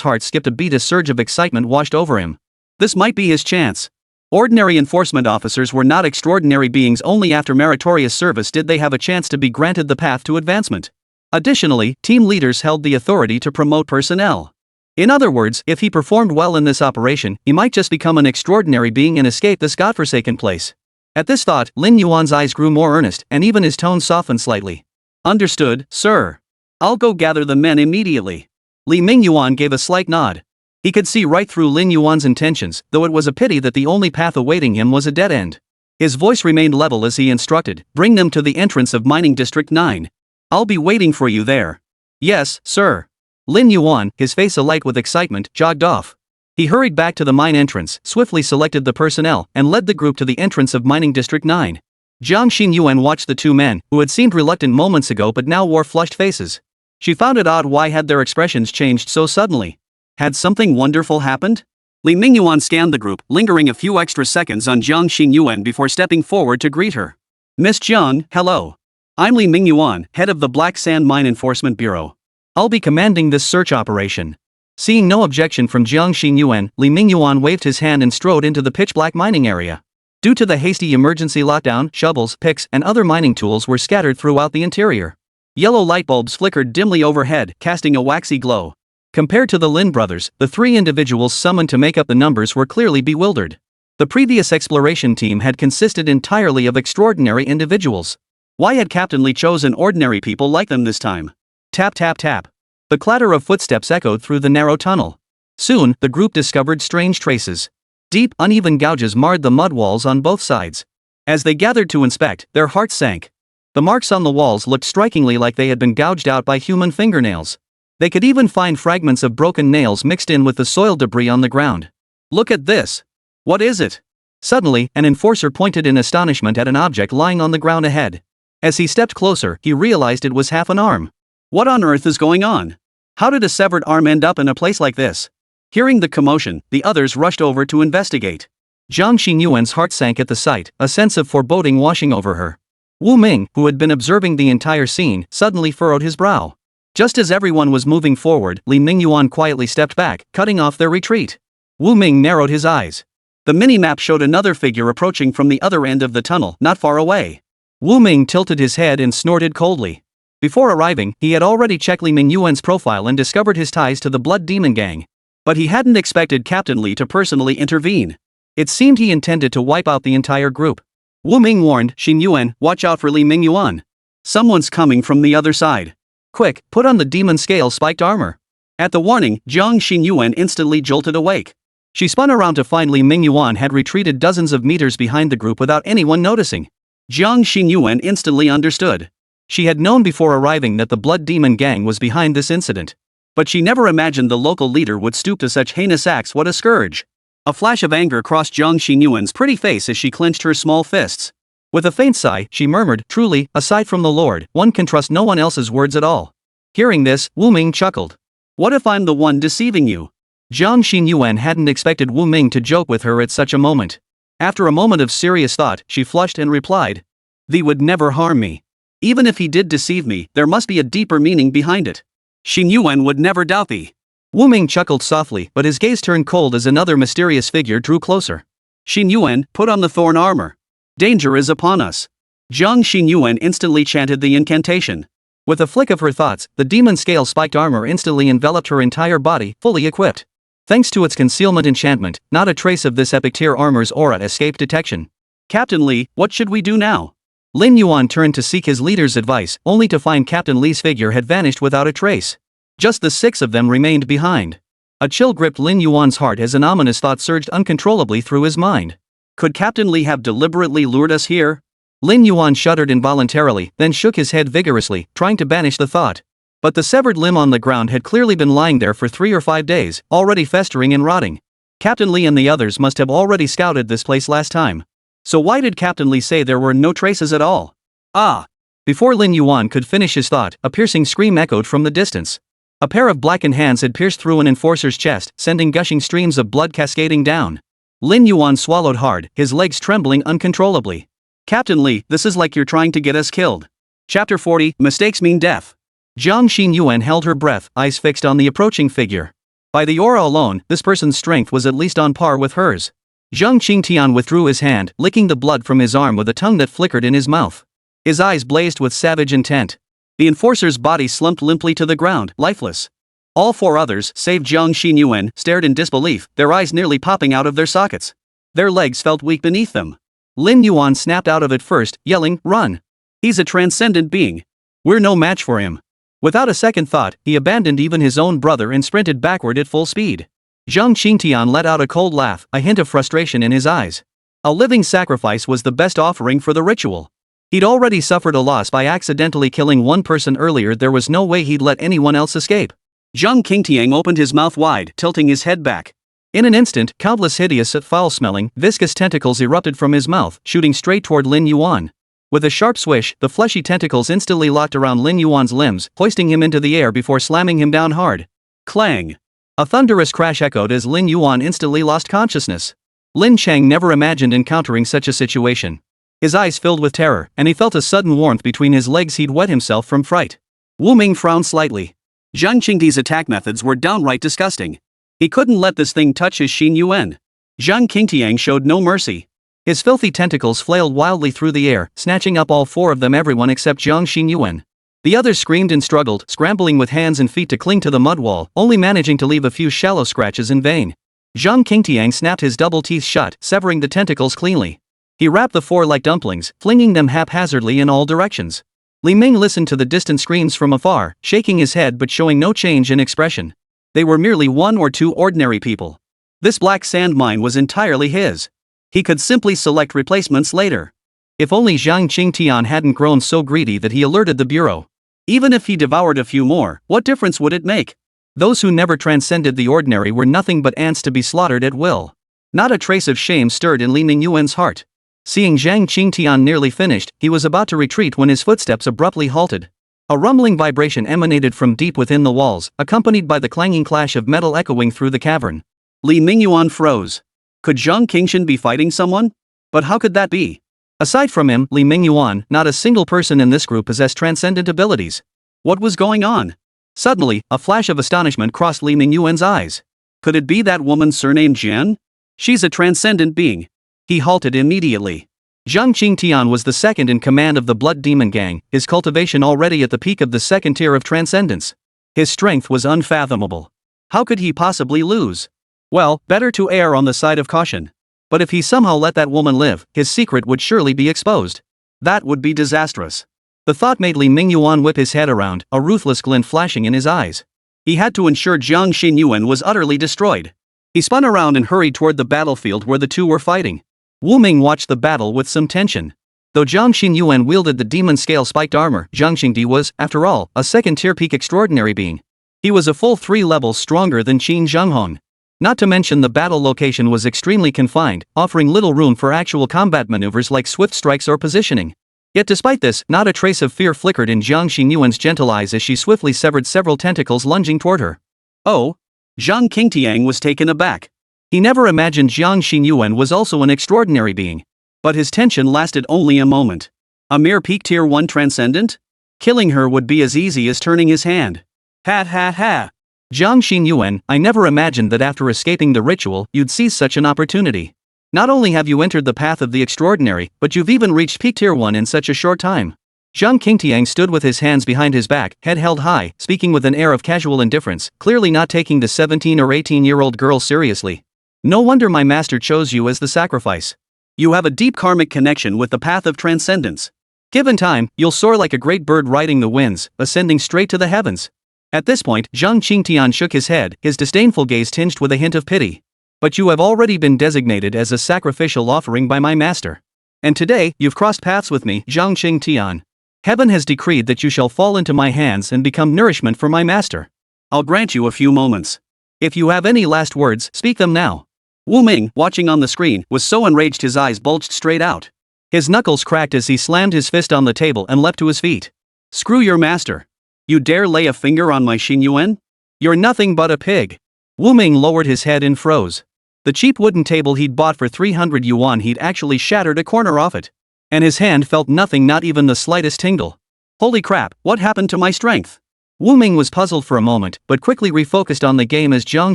heart skipped a beat. A surge of excitement washed over him. This might be his chance. Ordinary enforcement officers were not extraordinary beings. Only after meritorious service did they have a chance to be granted the path to advancement. Additionally, team leaders held the authority to promote personnel. In other words, if he performed well in this operation, he might just become an extraordinary being and escape this godforsaken place. At this thought, Lin Yuan's eyes grew more earnest, and even his tone softened slightly. Understood, sir. I'll go gather the men immediately. Li Mingyuan gave a slight nod. He could see right through Lin Yuan's intentions, though it was a pity that the only path awaiting him was a dead end. His voice remained level as he instructed, bring them to the entrance of Mining District 9. I'll be waiting for you there. Yes, sir. Lin Yuan, his face alight with excitement, jogged off. He hurried back to the mine entrance, swiftly selected the personnel, and led the group to the entrance of Mining District 9. Jiang Xinyuan watched the two men, who had seemed reluctant moments ago but now wore flushed faces. She found it odd why had their expressions changed so suddenly. Had something wonderful happened? Li Mingyuan scanned the group, lingering a few extra seconds on Jiang Xinyuan before stepping forward to greet her. Miss Jiang, hello. I'm Li Mingyuan, head of the Black Sand Mine Enforcement Bureau. I'll be commanding this search operation. Seeing no objection from Jiang Xinyuan, Li Mingyuan waved his hand and strode into the pitch-black mining area. Due to the hasty emergency lockdown, shovels, picks, and other mining tools were scattered throughout the interior. Yellow light bulbs flickered dimly overhead, casting a waxy glow. Compared to the Lin brothers, the three individuals summoned to make up the numbers were clearly bewildered. The previous exploration team had consisted entirely of extraordinary individuals. Why had Captain Li chosen ordinary people like them this time? Tap tap tap. The clatter of footsteps echoed through the narrow tunnel. Soon, the group discovered strange traces. Deep, uneven gouges marred the mud walls on both sides. As they gathered to inspect, their hearts sank. The marks on the walls looked strikingly like they had been gouged out by human fingernails. They could even find fragments of broken nails mixed in with the soil debris on the ground. Look at this. What is it? Suddenly, an enforcer pointed in astonishment at an object lying on the ground ahead. As he stepped closer, he realized it was half an arm. What on earth is going on? How did a severed arm end up in a place like this? Hearing the commotion, the others rushed over to investigate. Jiang Xinyuan's heart sank at the sight, a sense of foreboding washing over her. Wu Ming, who had been observing the entire scene, suddenly furrowed his brow. Just as everyone was moving forward, Li Mingyuan quietly stepped back, cutting off their retreat. Wu Ming narrowed his eyes. The mini-map showed another figure approaching from the other end of the tunnel, not far away. Wu Ming tilted his head and snorted coldly. Before arriving, he had already checked Li Mingyuan's profile and discovered his ties to the Blood Demon Gang. But he hadn't expected Captain Li to personally intervene. It seemed he intended to wipe out the entire group. Wu Ming warned Xinyuan, watch out for Li Mingyuan. Someone's coming from the other side. Quick, put on the demon scale spiked armor. At the warning, Jiang Xinyuan instantly jolted awake. She spun around to find Li Mingyuan had retreated dozens of meters behind the group without anyone noticing. Jiang Xinyuan instantly understood. She had known before arriving that the Blood Demon Gang was behind this incident. But she never imagined the local leader would stoop to such heinous acts. What a scourge. A flash of anger crossed Jiang Xinyuan's pretty face as she clenched her small fists. With a faint sigh, she murmured, truly, aside from the Lord, one can trust no one else's words at all. Hearing this, Wu Ming chuckled. What if I'm the one deceiving you? Jiang Xinyuan hadn't expected Wu Ming to joke with her at such a moment. After a moment of serious thought, she flushed and replied. Thee would never harm me. Even if he did deceive me, there must be a deeper meaning behind it. Xinyuan would never doubt thee. Wu Ming chuckled softly, but his gaze turned cold as another mysterious figure drew closer. Xinyuan, put on the thorn armor. Danger is upon us. Jiang Xinyuan instantly chanted the incantation. With a flick of her thoughts, the demon scale spiked armor instantly enveloped her entire body, fully equipped. Thanks to its concealment enchantment, not a trace of this epic tier armor's aura escaped detection. Captain Li, what should we do now? Lin Yuan turned to seek his leader's advice, only to find Captain Li's figure had vanished without a trace. Just the 6 of them remained behind. A chill gripped Lin Yuan's heart as an ominous thought surged uncontrollably through his mind. Could Captain Li have deliberately lured us here? Lin Yuan shuddered involuntarily, then shook his head vigorously, trying to banish the thought. But the severed limb on the ground had clearly been lying there for 3 or 5 days, already festering and rotting. Captain Li and the others must have already scouted this place last time. So why did Captain Li say there were no traces at all? Ah! Before Lin Yuan could finish his thought, a piercing scream echoed from the distance. A pair of blackened hands had pierced through an enforcer's chest, sending gushing streams of blood cascading down. Lin Yuan swallowed hard, his legs trembling uncontrollably. Captain Li, this is like you're trying to get us killed. Chapter 40, Mistakes Mean Death. Jiang Xinyuan held her breath, eyes fixed on the approaching figure. By the aura alone, this person's strength was at least on par with hers. Zhang Qingtian withdrew his hand, licking the blood from his arm with a tongue that flickered in his mouth. His eyes blazed with savage intent. The enforcer's body slumped limply to the ground, lifeless. All 4 others, save Jiang Xinyuan, stared in disbelief, their eyes nearly popping out of their sockets. Their legs felt weak beneath them. Lin Yuan snapped out of it first, yelling, "Run! He's a transcendent being. We're no match for him." Without a second thought, he abandoned even his own brother and sprinted backward at full speed. Zhang Qingtian let out a cold laugh, a hint of frustration in his eyes. A living sacrifice was the best offering for the ritual. He'd already suffered a loss by accidentally killing one person earlier. There was no way he'd let anyone else escape. Zhang Qingtian opened his mouth wide, tilting his head back. In an instant, countless hideous, foul-smelling, viscous tentacles erupted from his mouth, shooting straight toward Lin Yuan. With a sharp swish, the fleshy tentacles instantly locked around Lin Yuan's limbs, hoisting him into the air before slamming him down hard. Clang! A thunderous crash echoed as Lin Yuan instantly lost consciousness. Lin Chang never imagined encountering such a situation. His eyes filled with terror, and he felt a sudden warmth between his legs. He'd wet himself from fright. Wu Ming frowned slightly. Zhang Qingdi's attack methods were downright disgusting. He couldn't let this thing touch his Xin Yuan. Zhang Qingtiang showed no mercy. His filthy tentacles flailed wildly through the air, snatching up all four of them, everyone except Zhang Xinyuan. The others screamed and struggled, scrambling with hands and feet to cling to the mud wall, only managing to leave a few shallow scratches in vain. Zhang Qingtiang snapped his double teeth shut, severing the tentacles cleanly. He wrapped the four like dumplings, flinging them haphazardly in all directions. Li Ming listened to the distant screams from afar, shaking his head but showing no change in expression. They were merely one or two ordinary people. This black sand mine was entirely his. He could simply select replacements later. If only Zhang Qingtian hadn't grown so greedy that he alerted the bureau. Even if he devoured a few more, what difference would it make? Those who never transcended the ordinary were nothing but ants to be slaughtered at will. Not a trace of shame stirred in Li Ningyuan's heart. Seeing Zhang Qingtian nearly finished, he was about to retreat when his footsteps abruptly halted. A rumbling vibration emanated from deep within the walls, accompanied by the clanging clash of metal echoing through the cavern. Li Mingyuan froze. Could Zhang Qingshan be fighting someone? But how could that be? Aside from him, Li Mingyuan, not a single person in this group possessed transcendent abilities. What was going on? Suddenly, a flash of astonishment crossed Li Mingyuan's eyes. Could it be that woman surnamed Jian? She's a transcendent being. He halted immediately. Zhang Qingtian was the second in command of the Blood Demon Gang, his cultivation already at the peak of the second tier of transcendence. His strength was unfathomable. How could he possibly lose? Well, better to err on the side of caution. But if he somehow let that woman live, his secret would surely be exposed. That would be disastrous. The thought made Li Mingyuan whip his head around, a ruthless glint flashing in his eyes. He had to ensure Jiang Xinyuan was utterly destroyed. He spun around and hurried toward the battlefield where the two were fighting. Wu Ming watched the battle with some tension. Though Zhang Xinyuan wielded the demon scale spiked armor, Zhang Qingdi was, after all, a second-tier peak extraordinary being. He was a full 3 levels stronger than Qin Zhenghong. Not to mention the battle location was extremely confined, offering little room for actual combat maneuvers like swift strikes or positioning. Yet despite this, not a trace of fear flickered in Zhang Xinyuan's gentle eyes as she swiftly severed several tentacles lunging toward her. Oh? Zhang Qingtiang was taken aback. He never imagined Jiang Xinyuan was also an extraordinary being. But his tension lasted only a moment. A mere peak tier 1 transcendent? Killing her would be as easy as turning his hand. Ha ha ha. Jiang Xinyuan, I never imagined that after escaping the ritual, you'd seize such an opportunity. Not only have you entered the path of the extraordinary, but you've even reached peak tier 1 in such a short time. Zhang Qingtiang stood with his hands behind his back, head held high, speaking with an air of casual indifference, clearly not taking the 17 or 18-year-old girl seriously. No wonder my master chose you as the sacrifice. You have a deep karmic connection with the path of transcendence. Given time, you'll soar like a great bird riding the winds, ascending straight to the heavens. At this point, Zhang Qingtian shook his head, his disdainful gaze tinged with a hint of pity. But you have already been designated as a sacrificial offering by my master. And today, you've crossed paths with me, Zhang Qingtian. Heaven has decreed that you shall fall into my hands and become nourishment for my master. I'll grant you a few moments. If you have any last words, speak them now. Wu Ming, watching on the screen, was so enraged his eyes bulged straight out. His knuckles cracked as he slammed his fist on the table and leapt to his feet. Screw your master. You dare lay a finger on my Xinyuan? You're nothing but a pig. Wu Ming lowered his head and froze. The cheap wooden table he'd bought for 300 yuan, he'd actually shattered a corner off it. And his hand felt nothing, not even the slightest tingle. Holy crap, what happened to my strength? Wu Ming was puzzled for a moment, but quickly refocused on the game as Zhang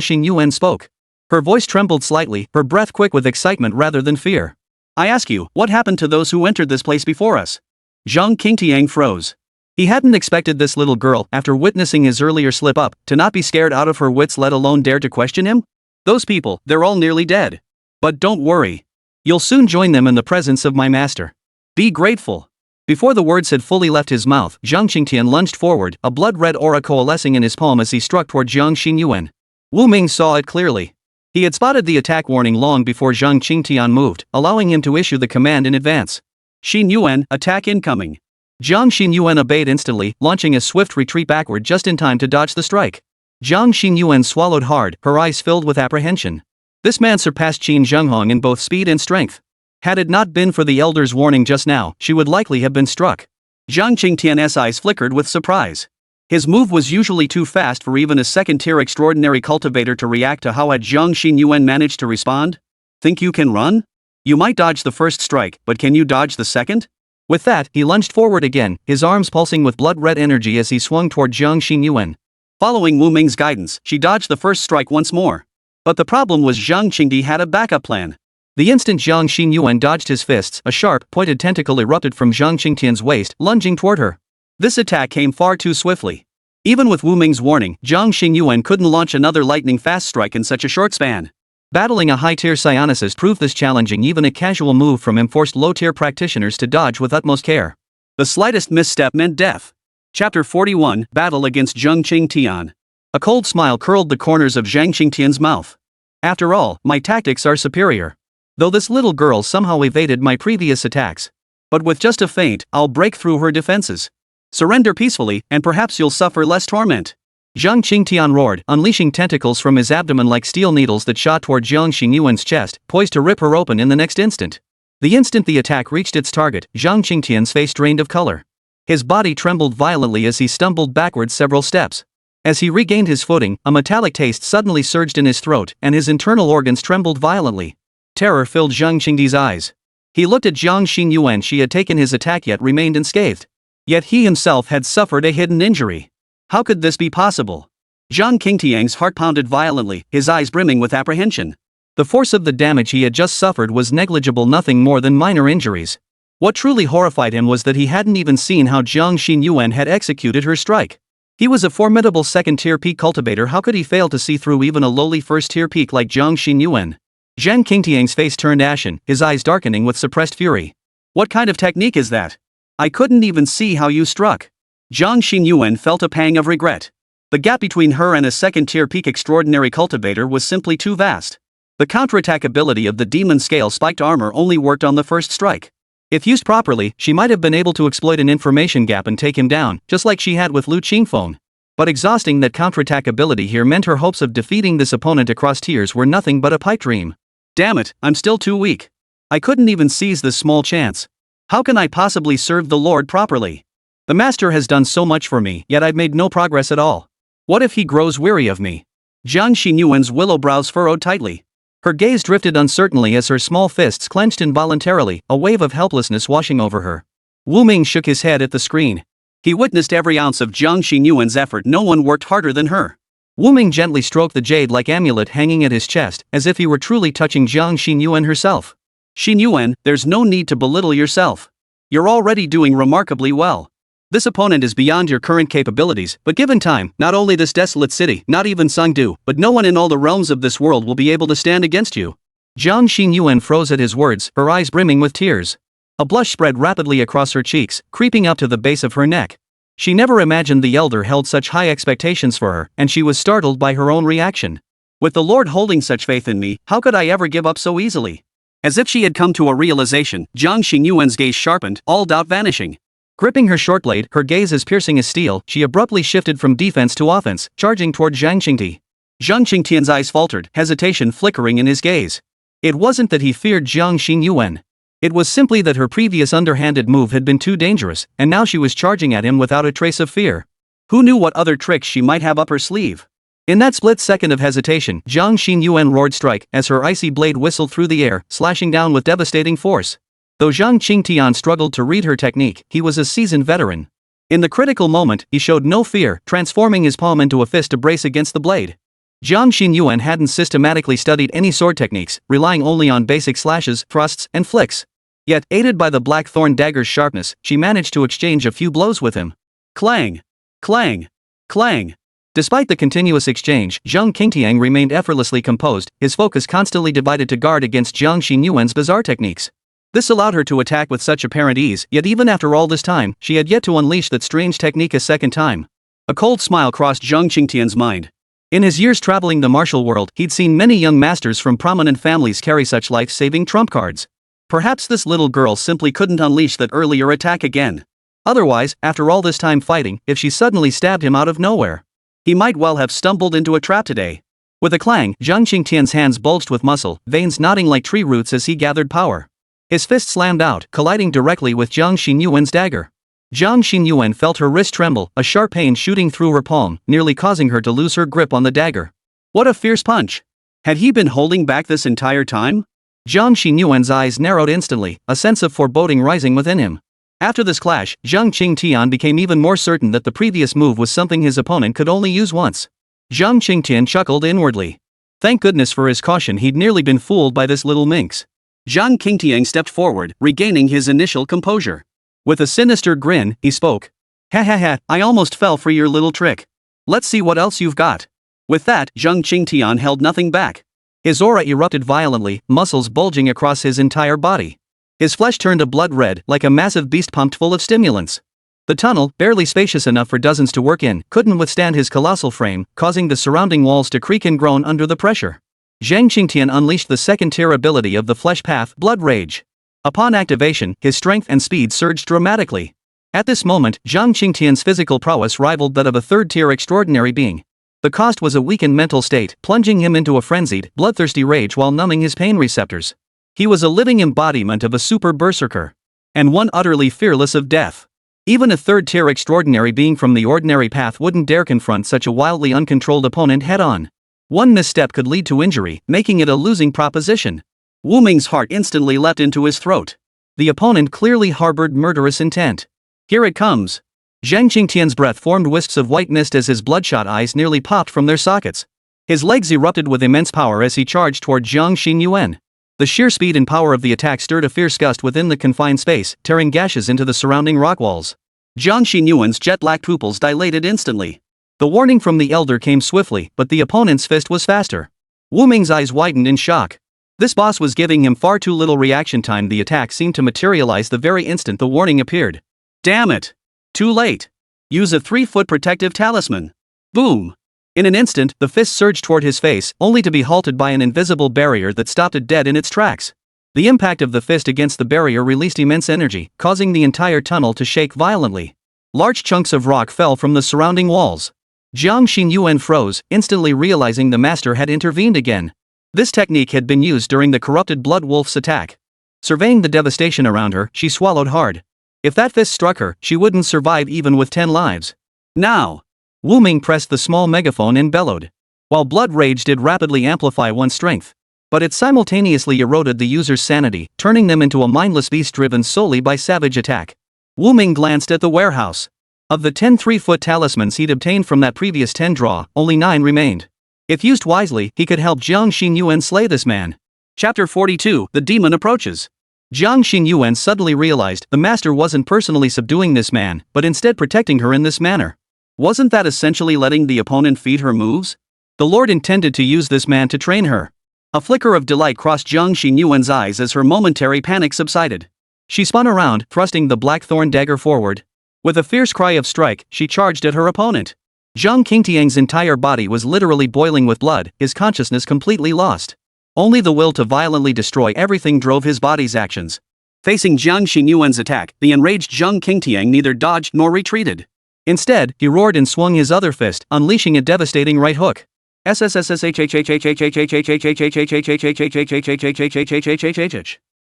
Xinyuan spoke. Her voice trembled slightly, her breath quick with excitement rather than fear. I ask you, what happened to those who entered this place before us? Zhang Qingtiang froze. He hadn't expected this little girl, after witnessing his earlier slip-up, to not be scared out of her wits, let alone dare to question him. Those people, they're all nearly dead. But don't worry. You'll soon join them in the presence of my master. Be grateful. Before the words had fully left his mouth, Zhang Qingtian lunged forward, a blood-red aura coalescing in his palm as he struck toward Zhang Xinyuan. Wu Ming saw it clearly. He had spotted the attack warning long before Zhang Qingtian moved, allowing him to issue the command in advance. Xinyuan, attack incoming. Zhang Xinyuan obeyed instantly, launching a swift retreat backward just in time to dodge the strike. Zhang Xinyuan swallowed hard, her eyes filled with apprehension. This man surpassed Qin Zhenghong in both speed and strength. Had it not been for the elder's warning just now, she would likely have been struck. Zhang Qingtian's eyes flickered with surprise. His move was usually too fast for even a second-tier extraordinary cultivator to react to how had Zhang Xinyuan managed to respond? Think you can run? You might dodge the first strike, but can you dodge the second? With that, he lunged forward again, his arms pulsing with blood-red energy as he swung toward Zhang Xinyuan. Following Wu Ming's guidance, she dodged the first strike once more. But the problem was Zhang Qingdi had a backup plan. The instant Zhang Xinyuan dodged his fists, a sharp, pointed tentacle erupted from Zhang Qingtian's waist, lunging toward her. This attack came far too swiftly. Even with Wu Ming's warning, Zhang Xinyuan couldn't launch another lightning-fast strike in such a short span. Battling a high-tier psionicist proved this challenging. Even a casual move from him forced low-tier practitioners to dodge with utmost care. The slightest misstep meant death. Chapter 41, Battle against Zhang Qingtian. A cold smile curled the corners of Zhang Qingtian's mouth. After all, my tactics are superior. Though this little girl somehow evaded my previous attacks. But with just a feint, I'll break through her defenses. Surrender peacefully, and perhaps you'll suffer less torment. Zhang Qingtian roared, unleashing tentacles from his abdomen like steel needles that shot toward Zhang Xinyuan's chest, poised to rip her open in the next instant. The instant the attack reached its target, Zhang Qingtian's face drained of color. His body trembled violently as he stumbled backwards several steps. As he regained his footing, a metallic taste suddenly surged in his throat, and his internal organs trembled violently. Terror filled Zhang Qingdi's eyes. He looked at Zhang Xinyuan. She had taken his attack yet remained unscathed. Yet he himself had suffered a hidden injury. How could this be possible? Zhang Qingtian's heart pounded violently, his eyes brimming with apprehension. The force of the damage he had just suffered was negligible, nothing more than minor injuries. What truly horrified him was that he hadn't even seen how Zhang Xinyuan had executed her strike. He was a formidable second-tier peak cultivator. How could he fail to see through even a lowly first-tier peak like Zhang Xinyuan? Zhang Qingtian's face turned ashen, his eyes darkening with suppressed fury. What kind of technique is that? I couldn't even see how you struck. Zhang Xinyuan felt a pang of regret. The gap between her and a second-tier peak extraordinary cultivator was simply too vast. The counterattack ability of the demon scale spiked armor only worked on the first strike. If used properly, she might have been able to exploit an information gap and take him down, just like she had with Lu Qingfeng. But exhausting that counterattack ability here meant her hopes of defeating this opponent across tiers were nothing but a pipe dream. Damn it, I'm still too weak. I couldn't even seize this small chance. How can I possibly serve the Lord properly? The Master has done so much for me, yet I've made no progress at all. What if he grows weary of me? Zhang Xinyuan's willow brows furrowed tightly. Her gaze drifted uncertainly as her small fists clenched involuntarily, a wave of helplessness washing over her. Wu Ming shook his head at the screen. He witnessed every ounce of Zhang Xinyuan's effort. No one worked harder than her. Wu Ming gently stroked the jade-like amulet hanging at his chest, as if he were truly touching Zhang Xinyuan herself. Xinyuan, there's no need to belittle yourself. You're already doing remarkably well. This opponent is beyond your current capabilities, but given time, not only this desolate city, not even Sangdu, but no one in all the realms of this world will be able to stand against you. Zhang Xinyuan froze at his words, her eyes brimming with tears. A blush spread rapidly across her cheeks, creeping up to the base of her neck. She never imagined the elder held such high expectations for her, and she was startled by her own reaction. With the Lord holding such faith in me, how could I ever give up so easily? As if she had come to a realization, Zhang Xinyuan's gaze sharpened, all doubt vanishing. Gripping her short blade, her gaze as piercing as steel, she abruptly shifted from defense to offense, charging toward Zhang Qingti. Zhang Qingtian's eyes faltered, hesitation flickering in his gaze. It wasn't that he feared Zhang Xinyuan. It was simply that her previous underhanded move had been too dangerous, and now she was charging at him without a trace of fear. Who knew what other tricks she might have up her sleeve? In that split second of hesitation, Zhang Xinyuan roared strike as her icy blade whistled through the air, slashing down with devastating force. Though Zhang Qingtian struggled to read her technique, he was a seasoned veteran. In the critical moment, he showed no fear, transforming his palm into a fist to brace against the blade. Zhang Xinyuan hadn't systematically studied any sword techniques, relying only on basic slashes, thrusts, and flicks. Yet, aided by the blackthorn dagger's sharpness, she managed to exchange a few blows with him. Clang! Clang! Clang! Despite the continuous exchange, Zhang Qingtian remained effortlessly composed, his focus constantly divided to guard against Zhang Xinyuan's bizarre techniques. This allowed her to attack with such apparent ease, yet even after all this time, she had yet to unleash that strange technique a second time. A cold smile crossed Zhang Qingtian's mind. In his years traveling the martial world, he'd seen many young masters from prominent families carry such life-saving trump cards. Perhaps this little girl simply couldn't unleash that earlier attack again. Otherwise, after all this time fighting, if she suddenly stabbed him out of nowhere, he might well have stumbled into a trap today. With a clang, Zhang Qingtian's hands bulged with muscle, veins knotting like tree roots as he gathered power. His fist slammed out, colliding directly with Zhang Xinyuan's dagger. Zhang Xinyuan felt her wrist tremble, a sharp pain shooting through her palm, nearly causing her to lose her grip on the dagger. What a fierce punch! Had he been holding back this entire time? Zhang Xinyuan's eyes narrowed instantly, a sense of foreboding rising within him. After this clash, Zhang Qingtian became even more certain that the previous move was something his opponent could only use once. Zhang Qingtian chuckled inwardly. Thank goodness for his caution, he'd nearly been fooled by this little minx. Zhang Qingtian stepped forward, regaining his initial composure. With a sinister grin, he spoke. Ha ha ha, I almost fell for your little trick. Let's see what else you've got. With that, Zhang Qingtian held nothing back. His aura erupted violently, muscles bulging across his entire body. His flesh turned a blood red, like a massive beast pumped full of stimulants. The tunnel, barely spacious enough for dozens to work in, couldn't withstand his colossal frame, causing the surrounding walls to creak and groan under the pressure. Zhang Qingtian unleashed the second-tier ability of the Flesh Path, Blood Rage. Upon activation, his strength and speed surged dramatically. At this moment, Zhang Qingtian's physical prowess rivaled that of a third-tier extraordinary being. The cost was a weakened mental state, plunging him into a frenzied, bloodthirsty rage while numbing his pain receptors. He was a living embodiment of a super berserker. And one utterly fearless of death. Even a third-tier extraordinary being from the ordinary path wouldn't dare confront such a wildly uncontrolled opponent head-on. One misstep could lead to injury, making it a losing proposition. Wu Ming's heart instantly leapt into his throat. The opponent clearly harbored murderous intent. Here it comes. Zhang Qingtian's breath formed wisps of white mist as his bloodshot eyes nearly popped from their sockets. His legs erupted with immense power as he charged toward Zhang Xinyuan. The sheer speed and power of the attack stirred a fierce gust within the confined space, tearing gashes into the surrounding rock walls. Zhang Xinyuan's jet-black pupils dilated instantly. The warning from the elder came swiftly, but the opponent's fist was faster. Wu Ming's eyes widened in shock. This boss was giving him far too little reaction time. The attack seemed to materialize the very instant the warning appeared. Damn it! Too late. Use a 3-foot protective talisman. Boom! In an instant, the fist surged toward his face, only to be halted by an invisible barrier that stopped it dead in its tracks. The impact of the fist against the barrier released immense energy, causing the entire tunnel to shake violently. Large chunks of rock fell from the surrounding walls. Zhang Xinyuan froze, instantly realizing the master had intervened again. This technique had been used during the corrupted Blood Wolf's attack. Surveying the devastation around her, she swallowed hard. If that fist struck her, she wouldn't survive even with 10 lives. Now! Wu Ming pressed the small megaphone and bellowed. While blood rage did rapidly amplify one's strength. But it simultaneously eroded the user's sanity, turning them into a mindless beast driven solely by savage attack. Wu Ming glanced at the warehouse. Of the 10 3-foot talismans he'd obtained from that previous 10 draw, only 9 remained. If used wisely, he could help Zhang Xinyuan slay this man. Chapter 42, The Demon Approaches. Zhang Xinyuan suddenly realized the master wasn't personally subduing this man, but instead protecting her in this manner. Wasn't that essentially letting the opponent feed her moves? The Lord intended to use this man to train her. A flicker of delight crossed Zhang Xinyuan's eyes as her momentary panic subsided. She spun around, thrusting the blackthorn dagger forward. With a fierce cry of strike, she charged at her opponent. Zhang Qingtian's entire body was literally boiling with blood, his consciousness completely lost. Only the will to violently destroy everything drove his body's actions. Facing Zhang Xinyuan's attack, the enraged Zhang Qingtian neither dodged nor retreated. Instead, he roared and swung his other fist, unleashing a devastating right hook.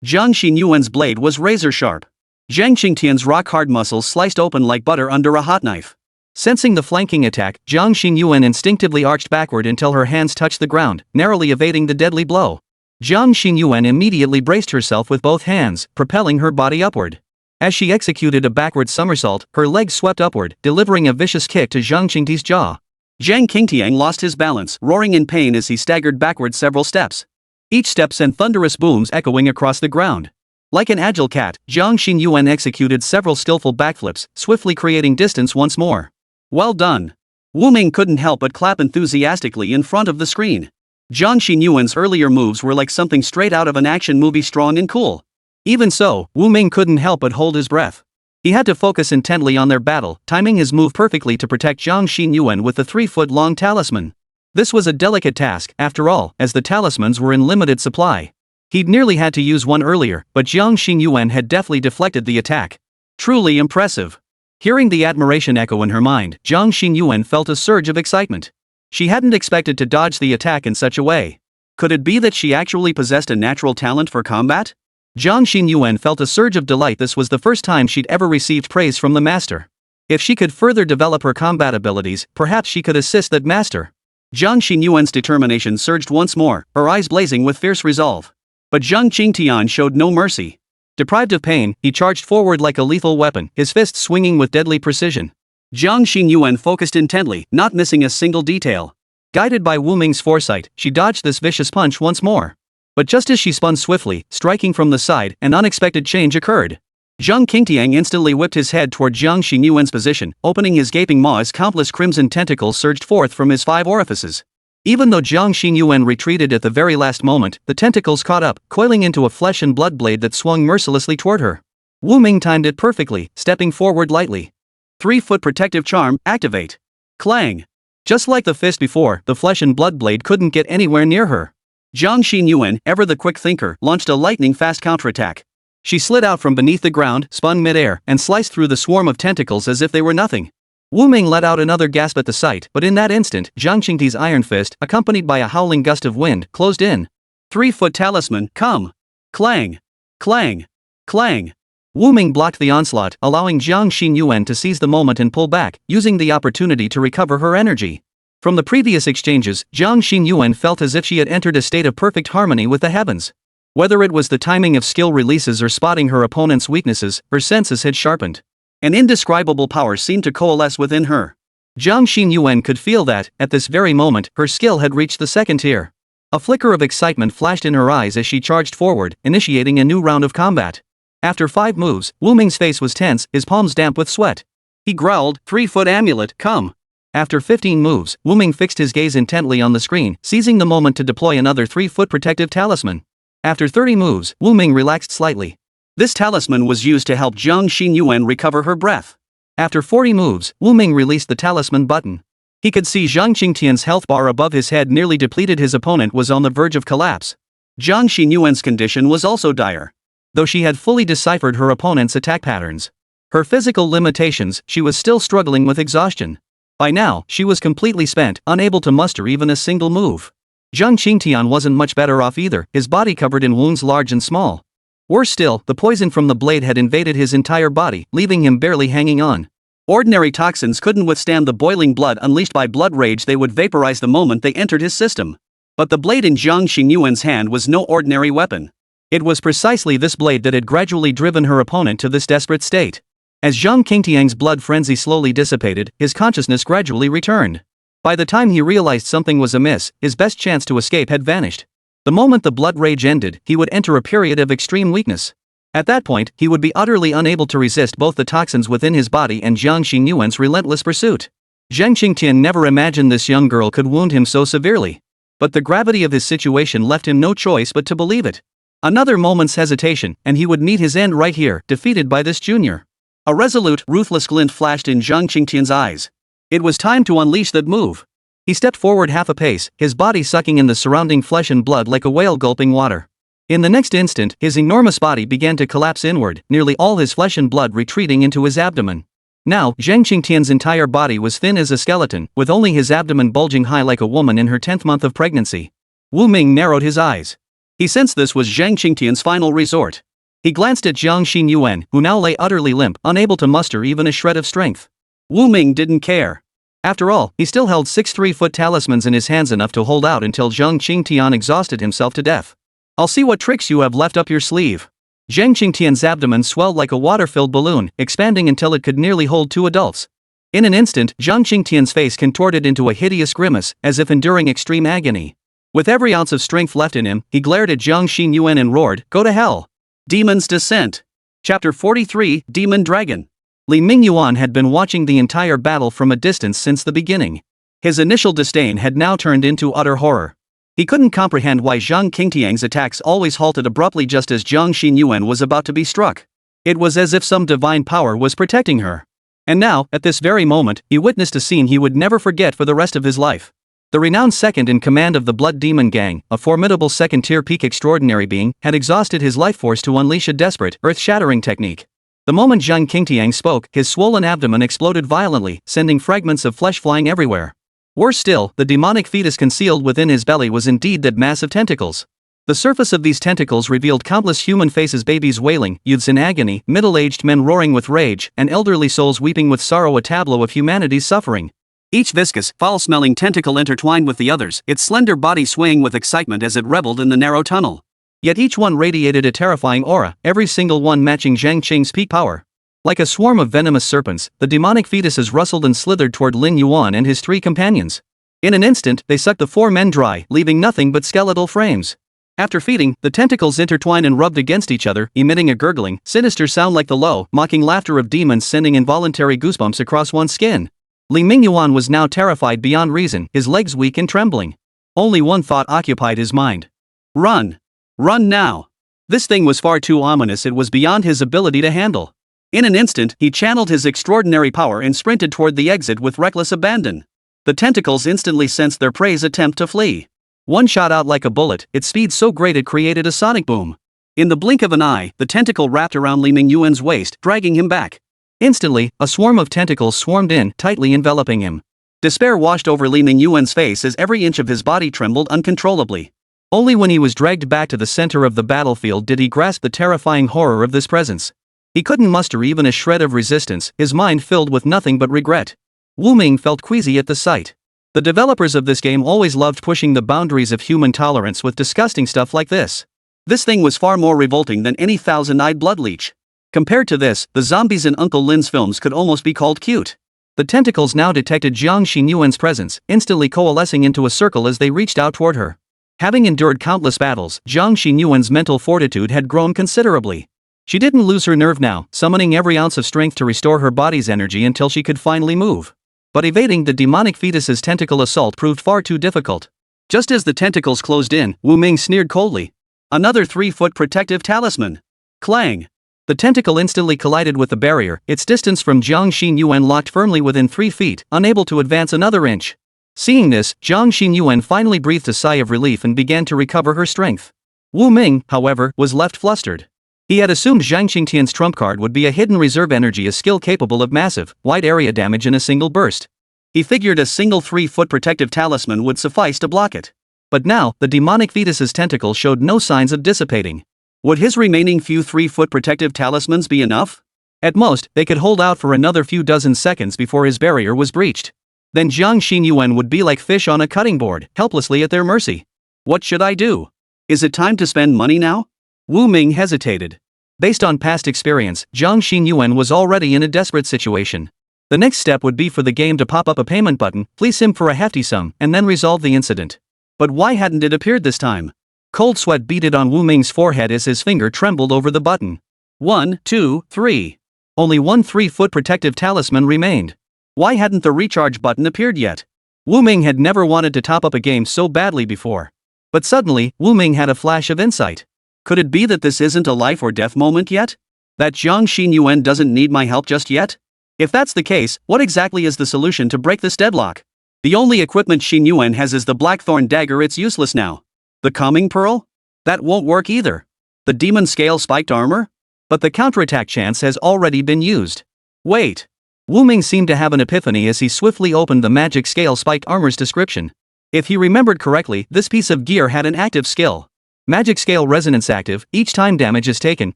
Zhang Xinyuan's blade was razor sharp. Zhang Qingtian's rock-hard muscles sliced open like butter under a hot knife. Sensing the flanking attack, Zhang Xinyuan instinctively arched backward until her hands touched the ground, narrowly evading the deadly blow. Zhang Xinyuan immediately braced herself with both hands, propelling her body upward. As she executed a backward somersault, her legs swept upward, delivering a vicious kick to Zhang Qingti's jaw. Zhang Qingtian lost his balance, roaring in pain as he staggered backward several steps. Each step sent thunderous booms echoing across the ground. Like an agile cat, Zhang Xinyuan executed several skillful backflips, swiftly creating distance once more. Well done. Wu Ming couldn't help but clap enthusiastically in front of the screen. Zhang Xinyuan's earlier moves were like something straight out of an action movie, strong and cool. Even so, Wu Ming couldn't help but hold his breath. He had to focus intently on their battle, timing his move perfectly to protect Zhang Xinyuan with the 3-foot-long talisman. This was a delicate task, after all, as the talismans were in limited supply. He'd nearly had to use one earlier, but Zhang Xinyuan had deftly deflected the attack. Truly impressive. Hearing the admiration echo in her mind, Zhang Xinyuan felt a surge of excitement. She hadn't expected to dodge the attack in such a way. Could it be that she actually possessed a natural talent for combat? Zhang Xinyuan felt a surge of delight. This was the first time she'd ever received praise from the master. If she could further develop her combat abilities, perhaps she could assist that master. Zhang Xinyuan's determination surged once more, her eyes blazing with fierce resolve. But Zhang Qingtian showed no mercy. Deprived of pain, he charged forward like a lethal weapon, his fists swinging with deadly precision. Zhang Xinyuan focused intently, not missing a single detail. Guided by Wu Ming's foresight, she dodged this vicious punch once more. But just as she spun swiftly, striking from the side, an unexpected change occurred. Zhang Qingtian instantly whipped his head toward Zhang Xinyuan's position, opening his gaping maw as countless crimson tentacles surged forth from his 5 orifices. Even though Zhang Xinyuan retreated at the very last moment, the tentacles caught up, coiling into a flesh and blood blade that swung mercilessly toward her. Wu Ming timed it perfectly, stepping forward lightly. 3-foot protective charm, activate. Clang! Just like the fist before, the flesh and blood blade couldn't get anywhere near her. Zhang Xinyuan, ever the quick thinker, launched a lightning-fast counterattack. She slid out from beneath the ground, spun mid-air, and sliced through the swarm of tentacles as if they were nothing. Wu Ming let out another gasp at the sight, but in that instant, Zhang Qingti's iron fist, accompanied by a howling gust of wind, closed in. 3-foot talisman, come! Clang! Clang! Clang! Wu Ming blocked the onslaught, allowing Zhang Xinyuan to seize the moment and pull back, using the opportunity to recover her energy. From the previous exchanges, Zhang Xinyuan felt as if she had entered a state of perfect harmony with the heavens. Whether it was the timing of skill releases or spotting her opponent's weaknesses, her senses had sharpened. An indescribable power seemed to coalesce within her. Zhang Xinyuan could feel that, at this very moment, her skill had reached the second tier. A flicker of excitement flashed in her eyes as she charged forward, initiating a new round of combat. After 5 moves, Wu Ming's face was tense, his palms damp with sweat. He growled, 3-foot amulet, come! After 15 moves, Wu Ming fixed his gaze intently on the screen, seizing the moment to deploy another 3-foot protective talisman. After 30 moves, Wu Ming relaxed slightly. This talisman was used to help Zhang Xinyuan recover her breath. After 40 moves, Wu Ming released the talisman button. He could see Zhang Qingtian's health bar above his head nearly depleted. His opponent was on the verge of collapse. Zhang Xinyuan's condition was also dire. Though she had fully deciphered her opponent's attack patterns, her physical limitations, she was still struggling with exhaustion. By now, she was completely spent, unable to muster even a single move. Zhang Qingtian wasn't much better off either, his body covered in wounds large and small. Worse still, the poison from the blade had invaded his entire body, leaving him barely hanging on. Ordinary toxins couldn't withstand the boiling blood unleashed by blood rage. They would vaporize the moment they entered his system. But the blade in Zhang Xinyuan's hand was no ordinary weapon. It was precisely this blade that had gradually driven her opponent to this desperate state. As Zhang Qingtian's blood frenzy slowly dissipated, his consciousness gradually returned. By the time he realized something was amiss, his best chance to escape had vanished. The moment the blood rage ended, he would enter a period of extreme weakness. At that point, he would be utterly unable to resist both the toxins within his body and Zhang Xinyuan's relentless pursuit. Zhang Qingtian never imagined this young girl could wound him so severely. But the gravity of his situation left him no choice but to believe it. Another moment's hesitation, and he would meet his end right here, defeated by this junior. A resolute, ruthless glint flashed in Zhang Qingtian's eyes. It was time to unleash that move. He stepped forward half a pace, his body sucking in the surrounding flesh and blood like a whale gulping water. In the next instant, his enormous body began to collapse inward, nearly all his flesh and blood retreating into his abdomen. Now, Zhang Qingtian's entire body was thin as a skeleton, with only his abdomen bulging high like a woman in her 10th month of pregnancy. Wu Ming narrowed his eyes. He sensed this was Zhang Qingtian's final resort. He glanced at Zhang Xinyuan, who now lay utterly limp, unable to muster even a shred of strength. Wu Ming didn't care. After all, he still held 6 3-foot talismans in his hands, enough to hold out until Zhang Qingtian exhausted himself to death. I'll see what tricks you have left up your sleeve. Zhang Qingtian's abdomen swelled like a water-filled balloon, expanding until it could nearly hold 2 adults. In an instant, Zhang Qingtian's face contorted into a hideous grimace, as if enduring extreme agony. With every ounce of strength left in him, he glared at Zhang Xinyuan and roared, "Go to hell!" Demon's Descent. Chapter 43, Demon Dragon. Li Mingyuan had been watching the entire battle from a distance since the beginning. His initial disdain had now turned into utter horror. He couldn't comprehend why Zhang Qingtian's attacks always halted abruptly just as Zhang Xinyuan was about to be struck. It was as if some divine power was protecting her. And now, at this very moment, he witnessed a scene he would never forget for the rest of his life. The renowned second in command of the Blood Demon Gang, a formidable second-tier peak extraordinary being, had exhausted his life force to unleash a desperate, earth-shattering technique. The moment Zhang Qingtian spoke, his swollen abdomen exploded violently, sending fragments of flesh flying everywhere. Worse still, the demonic fetus concealed within his belly was indeed that mass of tentacles. The surface of these tentacles revealed countless human faces, babies wailing, youths in agony, middle-aged men roaring with rage, and elderly souls weeping with sorrow, a tableau of humanity's suffering. Each viscous, foul-smelling tentacle intertwined with the others, its slender body swaying with excitement as it reveled in the narrow tunnel. Yet each one radiated a terrifying aura, every single one matching Zhang Qing's peak power. Like a swarm of venomous serpents, the demonic fetuses rustled and slithered toward Lin Yuan and his three companions. In an instant, they sucked the four men dry, leaving nothing but skeletal frames. After feeding, the tentacles intertwined and rubbed against each other, emitting a gurgling, sinister sound like the low, mocking laughter of demons, sending involuntary goosebumps across one's skin. Li Mingyuan was now terrified beyond reason, his legs weak and trembling. Only one thought occupied his mind. Run! Run now! This thing was far too ominous, it was beyond his ability to handle. In an instant, he channeled his extraordinary power and sprinted toward the exit with reckless abandon. The tentacles instantly sensed their prey's attempt to flee. One shot out like a bullet, its speed so great it created a sonic boom. In the blink of an eye, the tentacle wrapped around Li Mingyuan's waist, dragging him back. Instantly, a swarm of tentacles swarmed in, tightly enveloping him. Despair washed over Li Mingyuan's face as every inch of his body trembled uncontrollably. Only when he was dragged back to the center of the battlefield did he grasp the terrifying horror of this presence. He couldn't muster even a shred of resistance, his mind filled with nothing but regret. Wu Ming felt queasy at the sight. The developers of this game always loved pushing the boundaries of human tolerance with disgusting stuff like this. This thing was far more revolting than any thousand-eyed bloodleech. Compared to this, the zombies in Uncle Lin's films could almost be called cute. The tentacles now detected Jiang Xinyuan's presence, instantly coalescing into a circle as they reached out toward her. Having endured countless battles, Jiang Xinyuan's mental fortitude had grown considerably. She didn't lose her nerve now, summoning every ounce of strength to restore her body's energy until she could finally move. But evading the demonic fetus's tentacle assault proved far too difficult. Just as the tentacles closed in, Wu Ming sneered coldly. Another 3-foot protective talisman. Clang! The tentacle instantly collided with the barrier, its distance from Jiang Xinyuan locked firmly within 3 feet, unable to advance another inch. Seeing this, Jiang Xinyuan finally breathed a sigh of relief and began to recover her strength. Wu Ming, however, was left flustered. He had assumed Zhang Qingtian's trump card would be a hidden reserve energy, a skill capable of massive, wide area damage in a single burst. He figured a single 3-foot protective talisman would suffice to block it. But now, the demonic fetus's tentacles showed no signs of dissipating. Would his remaining few 3-foot protective talismans be enough? At most, they could hold out for another few dozen seconds before his barrier was breached. Then Jiang Xinyuan would be like fish on a cutting board, helplessly at their mercy. What should I do? Is it time to spend money now? Wu Ming hesitated. Based on past experience, Jiang Xinyuan was already in a desperate situation. The next step would be for the game to pop up a payment button, fleece him for a hefty sum, and then resolve the incident. But why hadn't it appeared this time? Cold sweat beaded on Wu Ming's forehead as his finger trembled over the button. 1, 2, 3. Only one 3-foot protective talisman remained. Why hadn't the recharge button appeared yet? Wu Ming had never wanted to top up a game so badly before. But suddenly, Wu Ming had a flash of insight. Could it be that this isn't a life or death moment yet? That Jiang Xinyuan doesn't need my help just yet? If that's the case, what exactly is the solution to break this deadlock? The only equipment Xinyuan has is the Blackthorn dagger, it's useless now. The calming pearl? That won't work either. The demon scale spiked armor? But the counterattack chance has already been used. Wait. Wu Ming seemed to have an epiphany as he swiftly opened the magic scale spiked armor's description. If he remembered correctly, this piece of gear had an active skill. Magic scale resonance active. Each time damage is taken,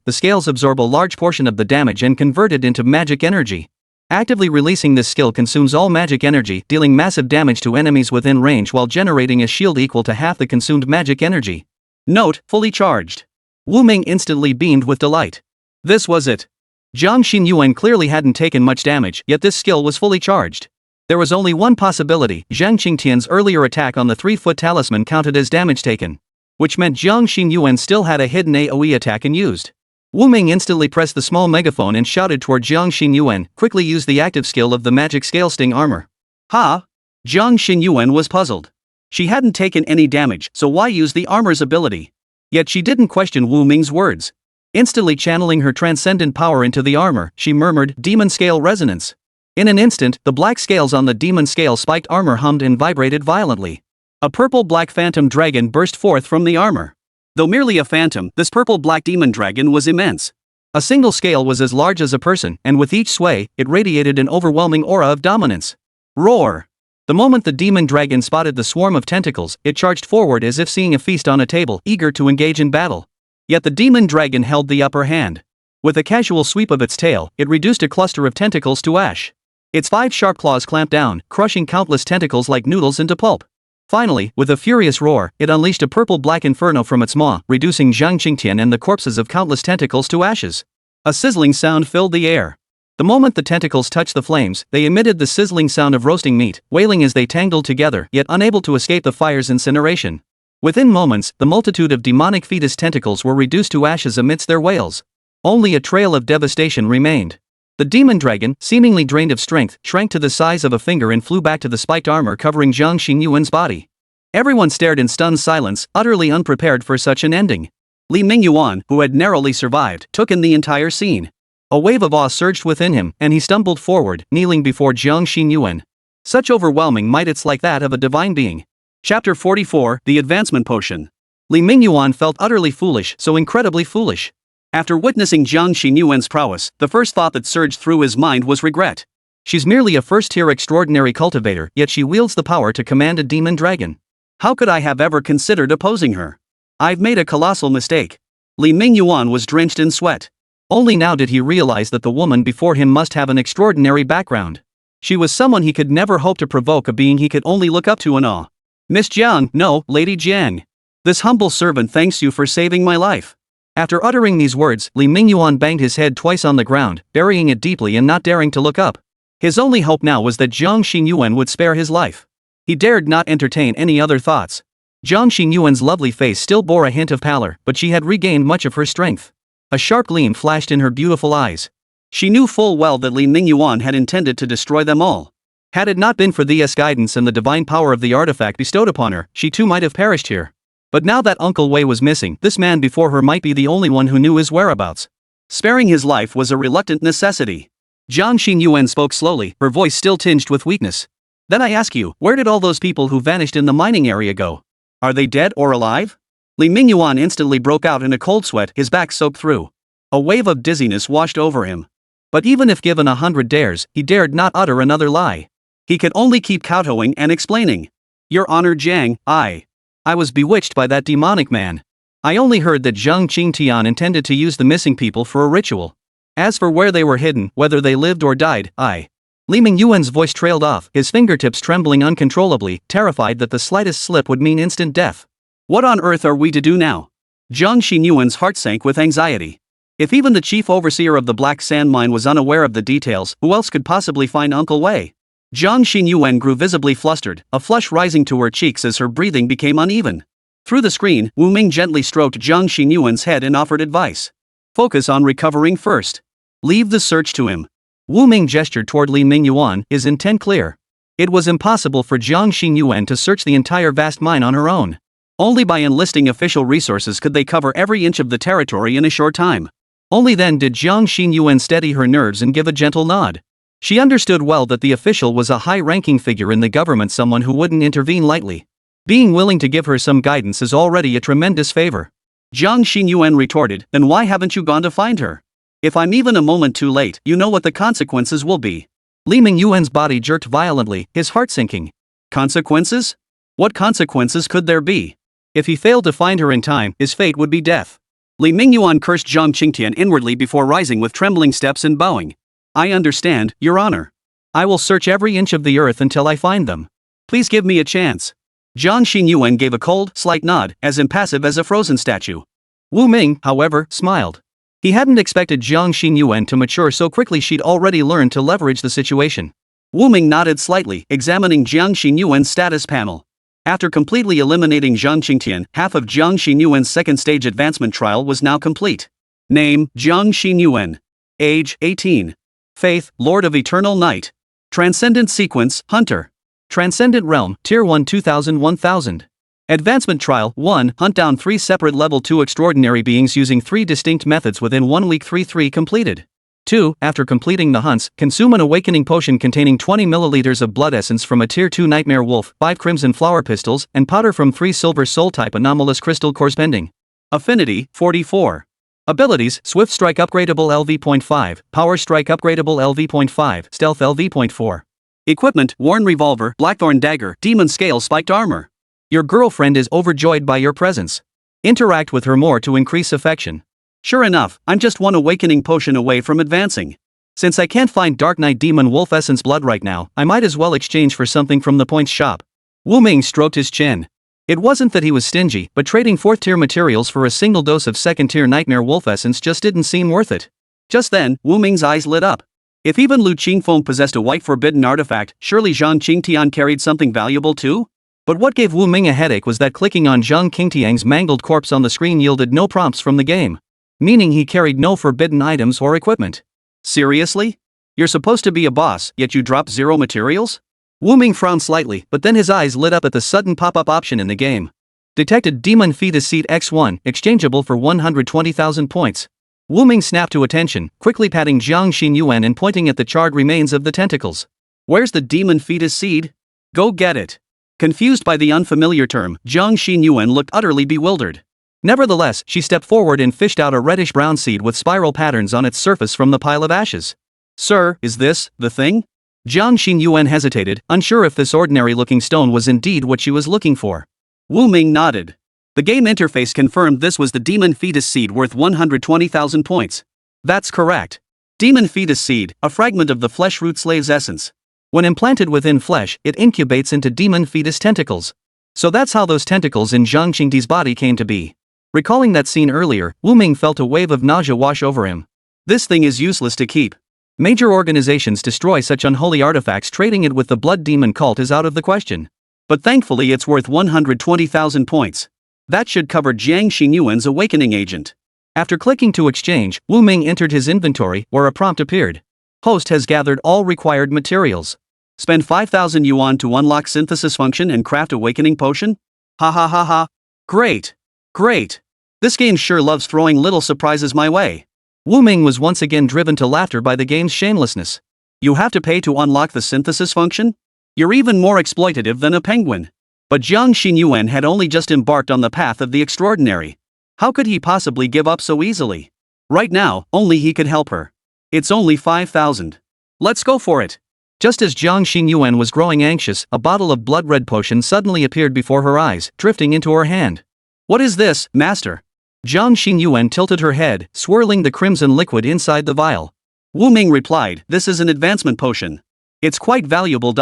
the scales absorb a large portion of the damage and convert it into magic energy. Actively releasing this skill consumes all magic energy, dealing massive damage to enemies within range while generating a shield equal to half the consumed magic energy. Note, fully charged. Wu Ming instantly beamed with delight. This was it. Jiang Xinyuan clearly hadn't taken much damage, yet this skill was fully charged. There was only one possibility: Zhang Qingtian's earlier attack on the 3-foot talisman counted as damage taken. Which meant Jiang Xinyuan still had a hidden AoE attack unused. Wu Ming instantly pressed the small megaphone and shouted toward Jiang Xinyuan, quickly use the active skill of the magic scale sting armor. Ha! Jiang Xinyuan was puzzled. She hadn't taken any damage, so why use the armor's ability? Yet she didn't question Wu Ming's words. Instantly channeling her transcendent power into the armor, she murmured, "Demon scale resonance." In an instant, the black scales on the demon scale spiked armor hummed and vibrated violently. A purple-black phantom dragon burst forth from the armor. Though merely a phantom, this purple-black demon dragon was immense. A single scale was as large as a person, and with each sway, it radiated an overwhelming aura of dominance. Roar! The moment the demon dragon spotted the swarm of tentacles, it charged forward as if seeing a feast on a table, eager to engage in battle. Yet the demon dragon held the upper hand. With a casual sweep of its tail, it reduced a cluster of tentacles to ash. Its 5 sharp claws clamped down, crushing countless tentacles like noodles into pulp. Finally, with a furious roar, it unleashed a purple-black inferno from its maw, reducing Zhang Qingtian and the corpses of countless tentacles to ashes. A sizzling sound filled the air. The moment the tentacles touched the flames, they emitted the sizzling sound of roasting meat, wailing as they tangled together, yet unable to escape the fire's incineration. Within moments, the multitude of demonic fetus tentacles were reduced to ashes amidst their wails. Only a trail of devastation remained. The demon dragon, seemingly drained of strength, shrank to the size of a finger and flew back to the spiked armor covering Zhang Xingyuan's body. Everyone stared in stunned silence, utterly unprepared for such an ending. Li Mingyuan, who had narrowly survived, took in the entire scene. A wave of awe surged within him, and he stumbled forward, kneeling before Zhang Xingyuan. Such overwhelming might, it's like that of a divine being. Chapter 44, The Advancement Potion. Li Mingyuan felt utterly foolish, so incredibly foolish. After witnessing Zhang Xinyuan's prowess, the first thought that surged through his mind was regret. She's merely a first-tier extraordinary cultivator, yet she wields the power to command a demon dragon. How could I have ever considered opposing her? I've made a colossal mistake. Li Mingyuan was drenched in sweat. Only now did he realize that the woman before him must have an extraordinary background. She was someone he could never hope to provoke, a being he could only look up to in awe. Miss Jiang, no, Lady Jiang. This humble servant thanks you for saving my life. After uttering these words, Li Mingyuan banged his head twice on the ground, burying it deeply and not daring to look up. His only hope now was that Zhang Xingyuan would spare his life. He dared not entertain any other thoughts. Zhang Xingyuan's lovely face still bore a hint of pallor, but she had regained much of her strength. A sharp gleam flashed in her beautiful eyes. She knew full well that Li Mingyuan had intended to destroy them all. Had it not been for Thea's guidance and the divine power of the artifact bestowed upon her, she too might have perished here. But now that Uncle Wei was missing, this man before her might be the only one who knew his whereabouts. Sparing his life was a reluctant necessity. Zhang Xingyuan spoke slowly, her voice still tinged with weakness. Then I ask you, where did all those people who vanished in the mining area go? Are they dead or alive? Li Mingyuan instantly broke out in a cold sweat, his back soaked through. A wave of dizziness washed over him. But even if given 100 dares, he dared not utter another lie. He could only keep kowtowing and explaining. Your Honor Jiang, I was bewitched by that demonic man. I only heard that Zhang Qingtian intended to use the missing people for a ritual. As for where they were hidden, whether they lived or died, Li Mingyuan's voice trailed off, his fingertips trembling uncontrollably, terrified that the slightest slip would mean instant death. What on earth are we to do now? Zhang Xingyuan's heart sank with anxiety. If even the chief overseer of the Black Sand Mine was unaware of the details, who else could possibly find Uncle Wei? Zhang Xingyuan grew visibly flustered, a flush rising to her cheeks as her breathing became uneven. Through the screen, Wu Ming gently stroked Zhang Xingyuan's head and offered advice. Focus on recovering first. Leave the search to him. Wu Ming gestured toward Li Mingyuan, his intent clear. It was impossible for Zhang Xingyuan to search the entire vast mine on her own. Only by enlisting official resources could they cover every inch of the territory in a short time. Only then did Zhang Xingyuan steady her nerves and give a gentle nod. She understood well that the official was a high-ranking figure in the government, someone who wouldn't intervene lightly. Being willing to give her some guidance is already a tremendous favor. Zhang Xingyuan retorted, then why haven't you gone to find her? If I'm even a moment too late, you know what the consequences will be. Li Mingyuan's body jerked violently, his heart sinking. Consequences? What consequences could there be? If he failed to find her in time, his fate would be death. Li Mingyuan cursed Zhang Qingtian inwardly before rising with trembling steps and bowing. I understand, Your Honor. I will search every inch of the earth until I find them. Please give me a chance. Zhang Xingyuan gave a cold, slight nod, as impassive as a frozen statue. Wu Ming, however, smiled. He hadn't expected Zhang Xingyuan to mature so quickly. She'd already learned to leverage the situation. Wu Ming nodded slightly, examining Zhang Xingyuan's status panel. After completely eliminating Zhang Qingtian, half of Zhang Xingyuan's second-stage advancement trial was now complete. Name, Zhang Xingyuan. Age, 18. Faith, Lord of Eternal Night. Transcendent Sequence, Hunter. Transcendent Realm, Tier 1 2000-1000. Advancement Trial 1. Hunt down 3 separate Level 2 extraordinary beings using 3 distinct methods within 1 week. 3 completed. 2. After completing the hunts, consume an awakening potion containing 20 milliliters of blood essence from a Tier 2 Nightmare Wolf, 5 crimson flower pistols, and powder from 3 silver soul-type anomalous crystal core spending. Affinity, 44. Abilities, Swift Strike upgradable LV.5, Power Strike upgradable LV.5, Stealth LV.4. Equipment: worn revolver, blackthorn dagger, demon scale spiked armor. Your girlfriend is overjoyed by your presence. Interact with her more to increase affection. Sure enough, I'm just one awakening potion away from advancing. Since I can't find Dark Knight Demon Wolf Essence Blood right now, I might as well exchange for something from the points shop. Wu Ming stroked his chin. It wasn't that he was stingy, but trading 4th tier materials for a single dose of 2nd tier Nightmare Wolf Essence just didn't seem worth it. Just then, Wu Ming's eyes lit up. If even Lu Qingfeng possessed a white forbidden artifact, surely Zhang Qingtian carried something valuable too? But what gave Wu Ming a headache was that clicking on Zhang Qingtiang's mangled corpse on the screen yielded no prompts from the game. Meaning he carried no forbidden items or equipment. Seriously? You're supposed to be a boss, yet you drop 0 materials? Wu Ming frowned slightly, but then his eyes lit up at the sudden pop-up option in the game. Detected Demon Fetus Seed X1, exchangeable for 120,000 points. Wu Ming snapped to attention, quickly patting Jiang Xinyuan and pointing at the charred remains of the tentacles. Where's the demon fetus seed? Go get it. Confused by the unfamiliar term, Jiang Xinyuan looked utterly bewildered. Nevertheless, she stepped forward and fished out a reddish-brown seed with spiral patterns on its surface from the pile of ashes. Sir, is this the thing? Jiang Xinyuan hesitated, unsure if this ordinary-looking stone was indeed what she was looking for. Wu Ming nodded. The game interface confirmed this was the demon fetus seed worth 120,000 points. That's correct. Demon fetus seed, a fragment of the flesh root slave's essence. When implanted within flesh, it incubates into demon fetus tentacles. So that's how those tentacles in Zhang Qingti's body came to be. Recalling that scene earlier, Wu Ming felt a wave of nausea wash over him. This thing is useless to keep. Major organizations destroy such unholy artifacts. Trading it with the blood demon cult is out of the question. But thankfully it's worth 120,000 points. That should cover Jiang Xinyuan's awakening agent. After clicking to exchange, Wu Ming entered his inventory, where a prompt appeared. Host has gathered all required materials. Spend 5,000 yuan to unlock synthesis function and craft awakening potion? Ha ha ha ha. Great. Great. This game sure loves throwing little surprises my way. Wu Ming was once again driven to laughter by the game's shamelessness. You have to pay to unlock the synthesis function? You're even more exploitative than a penguin. But Jiang Xinyuan had only just embarked on the path of the extraordinary. How could he possibly give up so easily? Right now, only he could help her. It's only 5,000. Let's go for it. Just as Jiang Xinyuan was growing anxious, a bottle of blood red potion suddenly appeared before her eyes, drifting into her hand. What is this, master? Jiang Xinyuan tilted her head, swirling the crimson liquid inside the vial. Wu Ming replied, this is an advancement potion. It's quite valuable.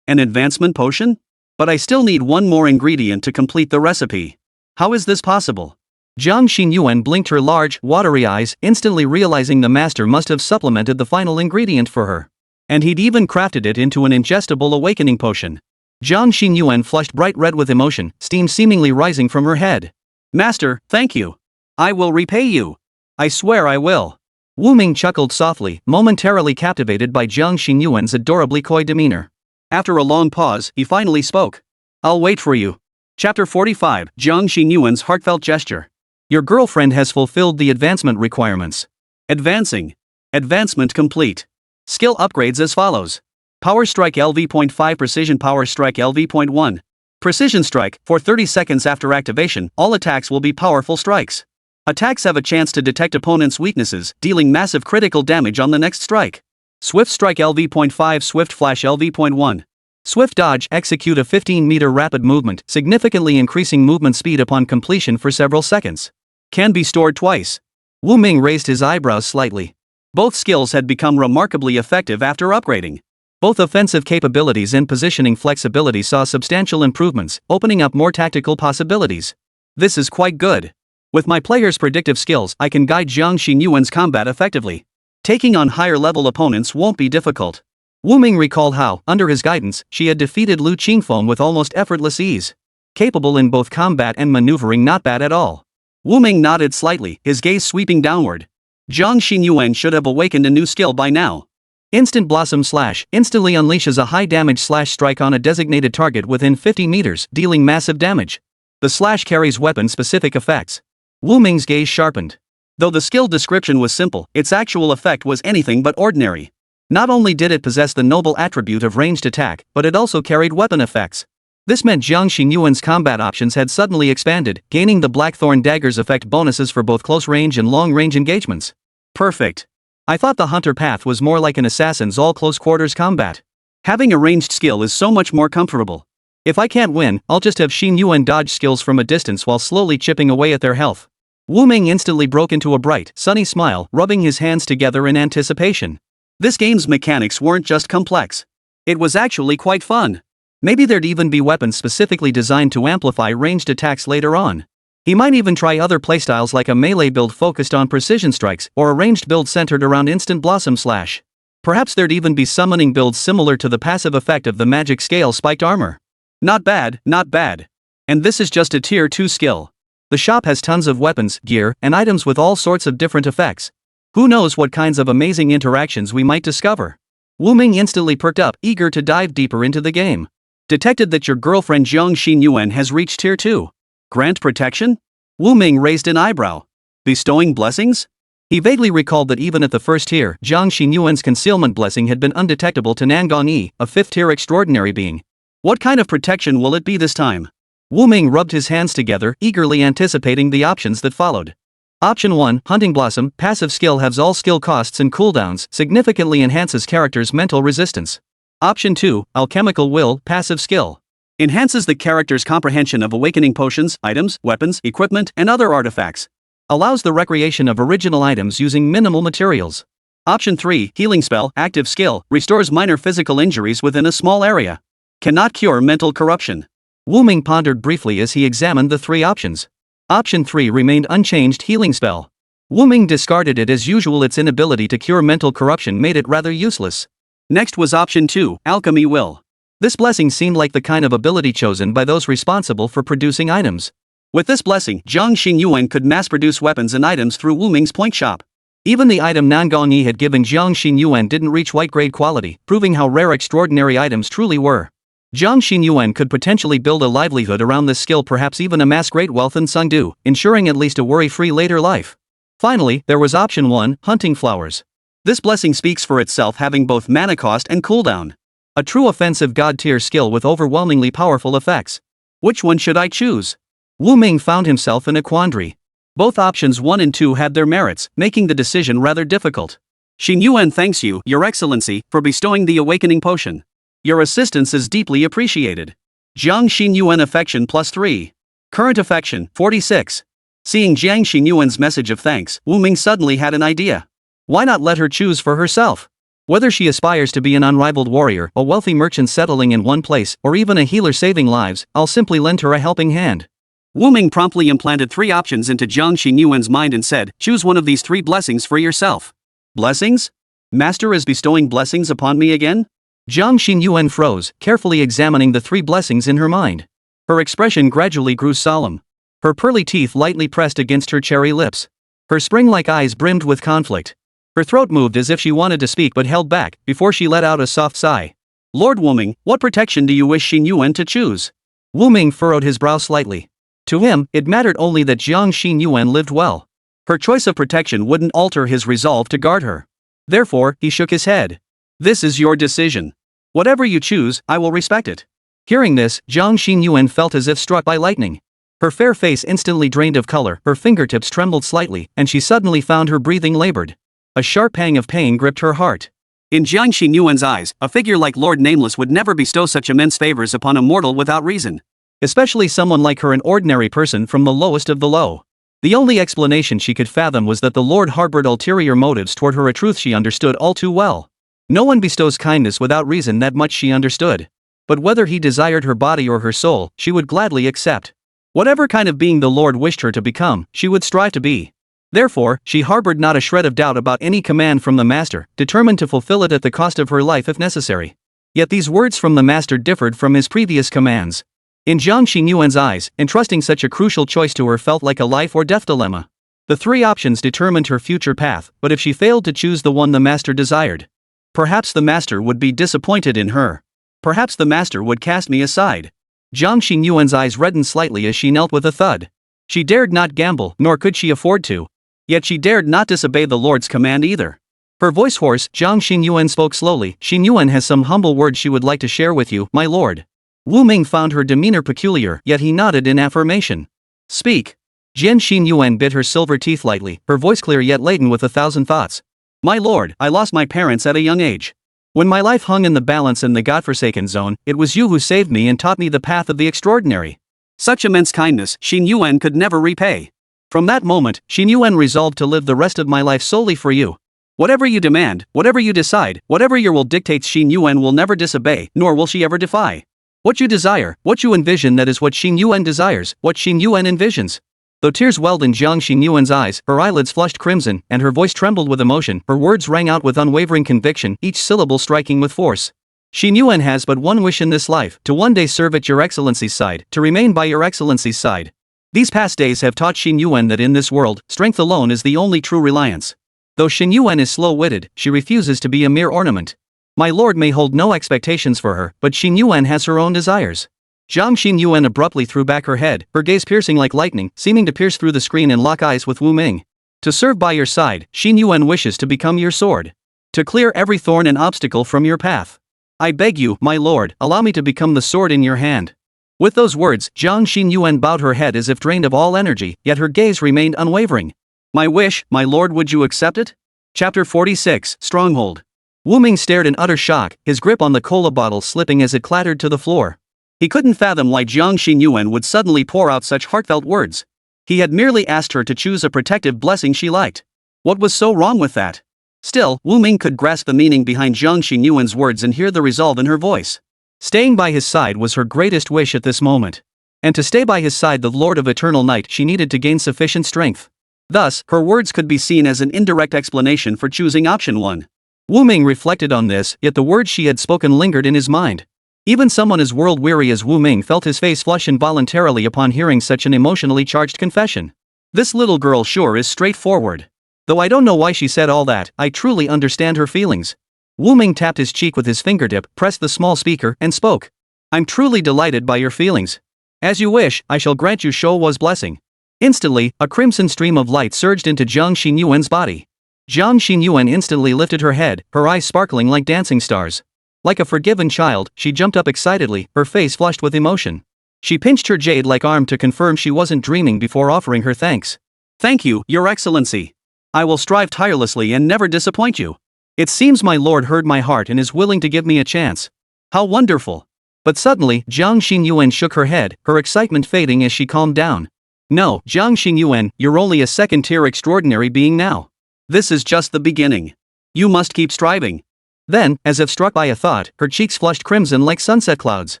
An advancement potion? But I still need one more ingredient to complete the recipe. How is this possible? Jiang Xinyuan blinked her large, watery eyes, instantly realizing the master must have supplemented the final ingredient for her. And he'd even crafted it into an ingestible awakening potion. Jiang Xinyuan flushed bright red with emotion, steam seemingly rising from her head. Master, thank you. I will repay you. I swear I will. Wu Ming chuckled softly, momentarily captivated by Jiang Xinyuan's adorably coy demeanor. After a long pause, he finally spoke. I'll wait for you. Chapter 45, Jiang Xinyuan's heartfelt gesture. Your girlfriend has fulfilled the advancement requirements. Advancing. Advancement complete. Skill upgrades as follows. Power Strike LV.5 Precision Power Strike LV.1. Precision Strike, for 30 seconds after activation, all attacks will be powerful strikes. Attacks have a chance to detect opponents' weaknesses, dealing massive critical damage on the next strike. Swift Strike LV.5 Swift Flash LV.1. Swift Dodge, execute a 15-meter rapid movement, significantly increasing movement speed upon completion for several seconds. Can be stored twice. Wu Ming raised his eyebrows slightly. Both skills had become remarkably effective after upgrading. Both offensive capabilities and positioning flexibility saw substantial improvements, opening up more tactical possibilities. This is quite good. With my player's predictive skills, I can guide Jiang Xinyuan's combat effectively. Taking on higher-level opponents won't be difficult. Wu Ming recalled how, under his guidance, she had defeated Lu Qingfeng with almost effortless ease. Capable in both combat and maneuvering, not bad at all. Wu Ming nodded slightly, his gaze sweeping downward. Jiang Xinyuan should have awakened a new skill by now. Instant Blossom Slash instantly unleashes a high-damage slash strike on a designated target within 50 meters, dealing massive damage. The slash carries weapon-specific effects. Wu Ming's gaze sharpened. Though the skill description was simple, its actual effect was anything but ordinary. Not only did it possess the noble attribute of ranged attack, but it also carried weapon effects. This meant Jiang Xinyuan's combat options had suddenly expanded, gaining the Blackthorn Dagger's effect bonuses for both close-range and long-range engagements. Perfect. I thought the hunter path was more like an assassin's all-close-quarters combat. Having a ranged skill is so much more comfortable. If I can't win, I'll just have Xin Yuan dodge skills from a distance while slowly chipping away at their health. Wu Ming instantly broke into a bright, sunny smile, rubbing his hands together in anticipation. This game's mechanics weren't just complex. It was actually quite fun. Maybe there'd even be weapons specifically designed to amplify ranged attacks later on. He might even try other playstyles like a melee build focused on precision strikes, or a ranged build centered around instant blossom slash. Perhaps there'd even be summoning builds similar to the passive effect of the magic scale spiked armor. Not bad, not bad. And this is just a tier 2 skill. The shop has tons of weapons, gear, and items with all sorts of different effects. Who knows what kinds of amazing interactions we might discover. Wu Ming instantly perked up, eager to dive deeper into the game. Detected that your girlfriend Jiang Xin Yuan has reached tier 2. Grant protection? Wu Ming raised an eyebrow. Bestowing blessings? He vaguely recalled that even at the first tier, Jiang Xin Yuan's concealment blessing had been undetectable to Nangong Yi, a 5th tier extraordinary being. What kind of protection will it be this time? Wu Ming rubbed his hands together, eagerly anticipating the options that followed. Option 1, Hunting Blossom, passive skill halves all skill costs and cooldowns, significantly enhances character's mental resistance. Option 2, Alchemical Will, passive skill. Enhances the character's comprehension of awakening potions, items, weapons, equipment, and other artifacts. Allows the recreation of original items using minimal materials. Option 3, Healing Spell, active skill, restores minor physical injuries within a small area. Cannot cure mental corruption. Wu Ming pondered briefly as he examined the 3 options. Option 3 remained unchanged, Healing Spell. Wu Ming discarded it as usual. Its inability to cure mental corruption made it rather useless. Next was option 2, Alchemy Will. This blessing seemed like the kind of ability chosen by those responsible for producing items. With this blessing, Jiang Xin Yuan could mass-produce weapons and items through Wu Ming's point shop. Even the item Nangong Yi had given Jiang Xin Yuan didn't reach white-grade quality, proving how rare extraordinary items truly were. Jiang Xin Yuan could potentially build a livelihood around this skill, perhaps even amass great wealth in Sengdu, ensuring at least a worry-free later life. Finally, there was option 1, Hunting Flowers. This blessing speaks for itself, having both mana cost and cooldown. A true offensive god-tier skill with overwhelmingly powerful effects. Which one should I choose? Wu Ming found himself in a quandary. Both options 1 and 2 had their merits, making the decision rather difficult. Xin Yuan thanks you, Your Excellency, for bestowing the awakening potion. Your assistance is deeply appreciated. Jiang Xin Yuan affection +3. Current affection, 46. Seeing Jiang Xin Yuan's message of thanks, Wu Ming suddenly had an idea. Why not let her choose for herself? Whether she aspires to be an unrivaled warrior, a wealthy merchant settling in one place, or even a healer saving lives, I'll simply lend her a helping hand. Wu Ming promptly implanted 3 options into Jiang Xin Yuan's mind and said, choose one of these 3 blessings for yourself. Blessings? Master is bestowing blessings upon me again? Jiang Xin Yuan froze, carefully examining the 3 blessings in her mind. Her expression gradually grew solemn. Her pearly teeth lightly pressed against her cherry lips. Her spring-like eyes brimmed with conflict. Her throat moved as if she wanted to speak but held back, before she let out a soft sigh. Lord Wu Ming, what protection do you wish Xin Yuan to choose? Wu Ming furrowed his brow slightly. To him, it mattered only that Jiang Xin Yuan lived well. Her choice of protection wouldn't alter his resolve to guard her. Therefore, he shook his head. This is your decision. Whatever you choose, I will respect it. Hearing this, Jiang Xin Yuan felt as if struck by lightning. Her fair face instantly drained of color, her fingertips trembled slightly, and she suddenly found her breathing labored. A sharp pang of pain gripped her heart. In Jiang Xin Yuan's eyes, a figure like Lord Nameless would never bestow such immense favors upon a mortal without reason. Especially someone like her, an ordinary person from the lowest of the low. The only explanation she could fathom was that the Lord harbored ulterior motives toward her, a truth she understood all too well. No one bestows kindness without reason, that much she understood. But whether he desired her body or her soul, she would gladly accept. Whatever kind of being the Lord wished her to become, she would strive to be. Therefore, she harbored not a shred of doubt about any command from the master, determined to fulfill it at the cost of her life if necessary. Yet these words from the master differed from his previous commands. In Jiang Xin Yuan's eyes, entrusting such a crucial choice to her felt like a life or death dilemma. The 3 options determined her future path, but if she failed to choose the one the master desired, perhaps the master would be disappointed in her. Perhaps the master would cast me aside. Jiang Xin Yuan's eyes reddened slightly as she knelt with a thud. She dared not gamble, nor could she afford to. Yet she dared not disobey the Lord's command either. Her voice hoarse, Jiang Xin Yuan spoke slowly. Xin Yuan has some humble words she would like to share with you, my lord. Wu Ming found her demeanor peculiar, yet he nodded in affirmation. Speak. Jian Xin Yuan bit her silver teeth lightly, her voice clear yet laden with 1,000 thoughts. My lord, I lost my parents at a young age. When my life hung in the balance in the godforsaken zone, it was you who saved me and taught me the path of the extraordinary. Such immense kindness Xin Yuan could never repay. From that moment, Xin Yuan resolved to live the rest of my life solely for you. Whatever you demand, whatever you decide, whatever your will dictates, Xin Yuan will never disobey, nor will she ever defy. What you desire, what you envision, that is what Xin Yuan desires, what Xin Yuan envisions. Though tears welled in Jiang Xin Yuan's eyes, her eyelids flushed crimson, and her voice trembled with emotion, her words rang out with unwavering conviction, each syllable striking with force. Xin Yuan has but one wish in this life, to one day serve at your excellency's side, to remain by your excellency's side. These past days have taught Xin Yuan that in this world, strength alone is the only true reliance. Though Xin Yuan is slow-witted, she refuses to be a mere ornament. My lord may hold no expectations for her, but Xin Yuan has her own desires. Jiang Xin Yuan abruptly threw back her head, her gaze piercing like lightning, seeming to pierce through the screen and lock eyes with Wu Ming. To serve by your side, Xin Yuan wishes to become your sword. To clear every thorn and obstacle from your path. I beg you, my lord, allow me to become the sword in your hand. With those words, Jiang Xin Yuan bowed her head as if drained of all energy, yet her gaze remained unwavering. My wish, my lord, would you accept it? Chapter 46, Stronghold. Wu Ming stared in utter shock, his grip on the cola bottle slipping as it clattered to the floor. He couldn't fathom why Jiang Xin Yuan would suddenly pour out such heartfelt words. He had merely asked her to choose a protective blessing she liked. What was so wrong with that? Still, Wu Ming could grasp the meaning behind Jiang Xin Yuan's words and hear the resolve in her voice. Staying by his side was her greatest wish at this moment. And to stay by his side, the Lord of Eternal Night, she needed to gain sufficient strength. Thus, her words could be seen as an indirect explanation for choosing option 1. Wu Ming reflected on this, yet the words she had spoken lingered in his mind. Even someone as world-weary as Wu Ming felt his face flush involuntarily upon hearing such an emotionally charged confession. This little girl sure is straightforward. Though I don't know why she said all that, I truly understand her feelings. Wu Ming tapped his cheek with his fingertip, pressed the small speaker, and spoke. I'm truly delighted by your feelings. As you wish, I shall grant you Shouwa's blessing. Instantly, a crimson stream of light surged into Jiang Xin Yuan's body. Jiang Xin Yuan instantly lifted her head, her eyes sparkling like dancing stars. Like a forgiven child, she jumped up excitedly, her face flushed with emotion. She pinched her jade-like arm to confirm she wasn't dreaming before offering her thanks. Thank you, Your Excellency. I will strive tirelessly and never disappoint you. It seems my lord heard my heart and is willing to give me a chance. How wonderful. But suddenly, Jiang Xin Yuan shook her head, her excitement fading as she calmed down. No, Jiang Xin Yuan, you're only a second-tier extraordinary being now. This is just the beginning. You must keep striving. Then, as if struck by a thought, her cheeks flushed crimson like sunset clouds.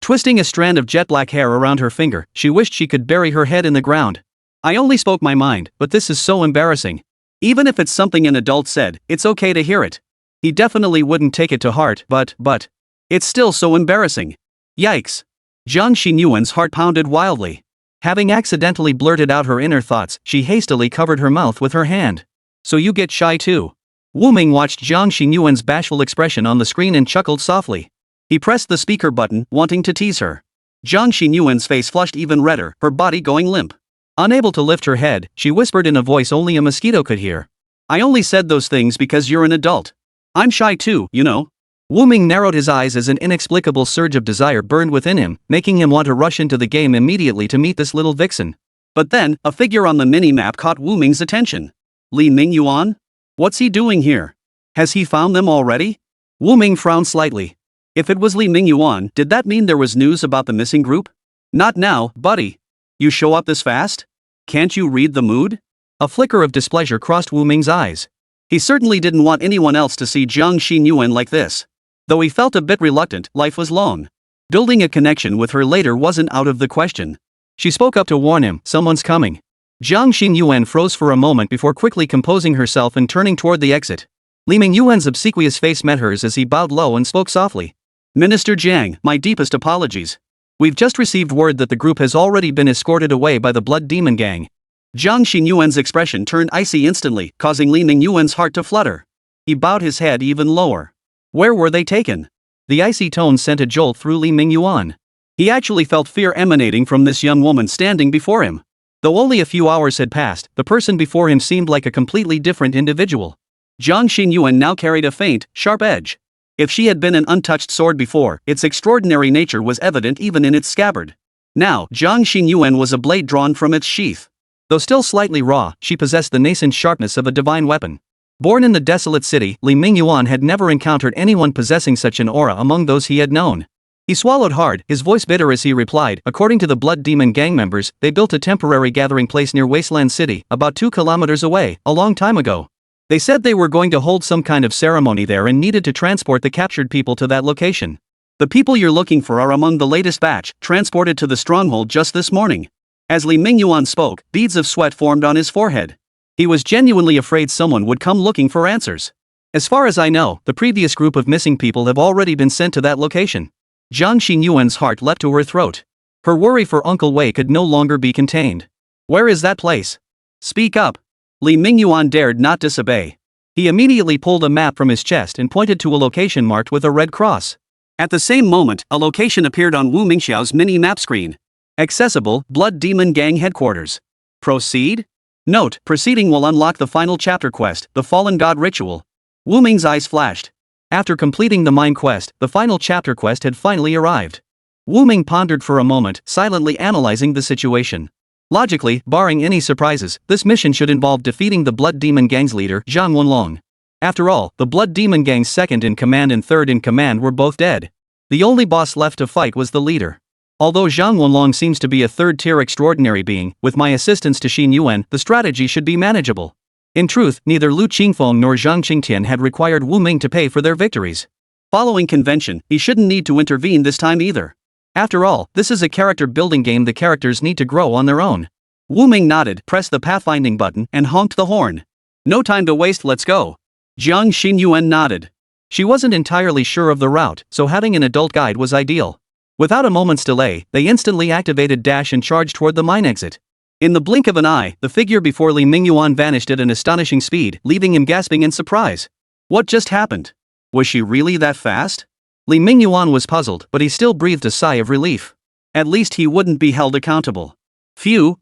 Twisting a strand of jet-black hair around her finger, she wished she could bury her head in the ground. I only spoke my mind, but this is so embarrassing. Even if it's something an adult said, it's okay to hear it. He definitely wouldn't take it to heart, but, it's still so embarrassing. Yikes. Jiang Xin Yuan's heart pounded wildly. Having accidentally blurted out her inner thoughts, she hastily covered her mouth with her hand. So you get shy too? Wu Ming watched Jiang Xin Yuan's bashful expression on the screen and chuckled softly. He pressed the speaker button, wanting to tease her. Jiang Xin Yuan's face flushed even redder, her body going limp. Unable to lift her head, she whispered in a voice only a mosquito could hear. I only said those things because you're an adult. I'm shy too, you know. Wu Ming narrowed his eyes as an inexplicable surge of desire burned within him, making him want to rush into the game immediately to meet this little vixen. But then, a figure on the mini-map caught Wu Ming's attention. Li Ming Yuan? What's he doing here? Has he found them already? Wu Ming frowned slightly. If it was Li Ming Yuan, did that mean there was news about the missing group? Not now, buddy. You show up this fast? Can't you read the mood? A flicker of displeasure crossed Wu Ming's eyes. He certainly didn't want anyone else to see Jiang Xin Yuan like this. Though he felt a bit reluctant, life was long. Building a connection with her later wasn't out of the question. She spoke up to warn him, someone's coming. Jiang Xin Yuan froze for a moment before quickly composing herself and turning toward the exit. Li Ming Yuan's obsequious face met hers as he bowed low and spoke softly. Minister Jiang, my deepest apologies. We've just received word that the group has already been escorted away by the Blood Demon Gang. Jiang Xin Yuan's expression turned icy instantly, causing Li Ming Yuan's heart to flutter. He bowed his head even lower. Where were they taken? The icy tone sent a jolt through Li Ming Yuan. He actually felt fear emanating from this young woman standing before him. Though only a few hours had passed, the person before him seemed like a completely different individual. Jiang Xin Yuan now carried a faint, sharp edge. If she had been an untouched sword before, its extraordinary nature was evident even in its scabbard. Now, Jiang Xin Yuan was a blade drawn from its sheath. Though still slightly raw, she possessed the nascent sharpness of a divine weapon. Born in the desolate city, Li Mingyuan had never encountered anyone possessing such an aura among those he had known. He swallowed hard, his voice bitter as he replied, according to the Blood Demon gang members, they built a temporary gathering place near Wasteland City, about 2 kilometers away, a long time ago. They said they were going to hold some kind of ceremony there and needed to transport the captured people to that location. The people you're looking for are among the latest batch, transported to the stronghold just this morning. As Li Mingyuan spoke, beads of sweat formed on his forehead. He was genuinely afraid someone would come looking for answers. As far as I know, the previous group of missing people have already been sent to that location. Jiang Xinyuan's heart leapt to her throat. Her worry for Uncle Wei could no longer be contained. Where is that place? Speak up. Li Mingyuan dared not disobey. He immediately pulled a map from his chest and pointed to a location marked with a red cross. At the same moment, a location appeared on Wu Mingxiao's mini-map screen. Accessible, Blood Demon Gang Headquarters. Proceed? Note, proceeding will unlock the final chapter quest, the Fallen God Ritual. Wu Ming's eyes flashed. After completing the mine quest, the final chapter quest had finally arrived. Wu Ming pondered for a moment, silently analyzing the situation. Logically, barring any surprises, this mission should involve defeating the Blood Demon Gang's leader, Zhang Wenlong. After all, the Blood Demon Gang's second in command and third in command were both dead. The only boss left to fight was the leader. Although Zhang Wenlong seems to be a third-tier extraordinary being, with my assistance to Xin Yuan, the strategy should be manageable. In truth, neither Lu Qingfeng nor Zhang Qingtian had required Wu Ming to pay for their victories. Following convention, he shouldn't need to intervene this time either. After all, this is a character-building game, the characters need to grow on their own. Wu Ming nodded, pressed the pathfinding button, and honked the horn. No time to waste, let's go. Jiang Xinyuan nodded. She wasn't entirely sure of the route, so having an adult guide was ideal. Without a moment's delay, they instantly activated dash and charged toward the mine exit. In the blink of an eye, the figure before Li Mingyuan vanished at an astonishing speed, leaving him gasping in surprise. What just happened? Was she really that fast? Li Mingyuan was puzzled, but he still breathed a sigh of relief. At least he wouldn't be held accountable. Phew.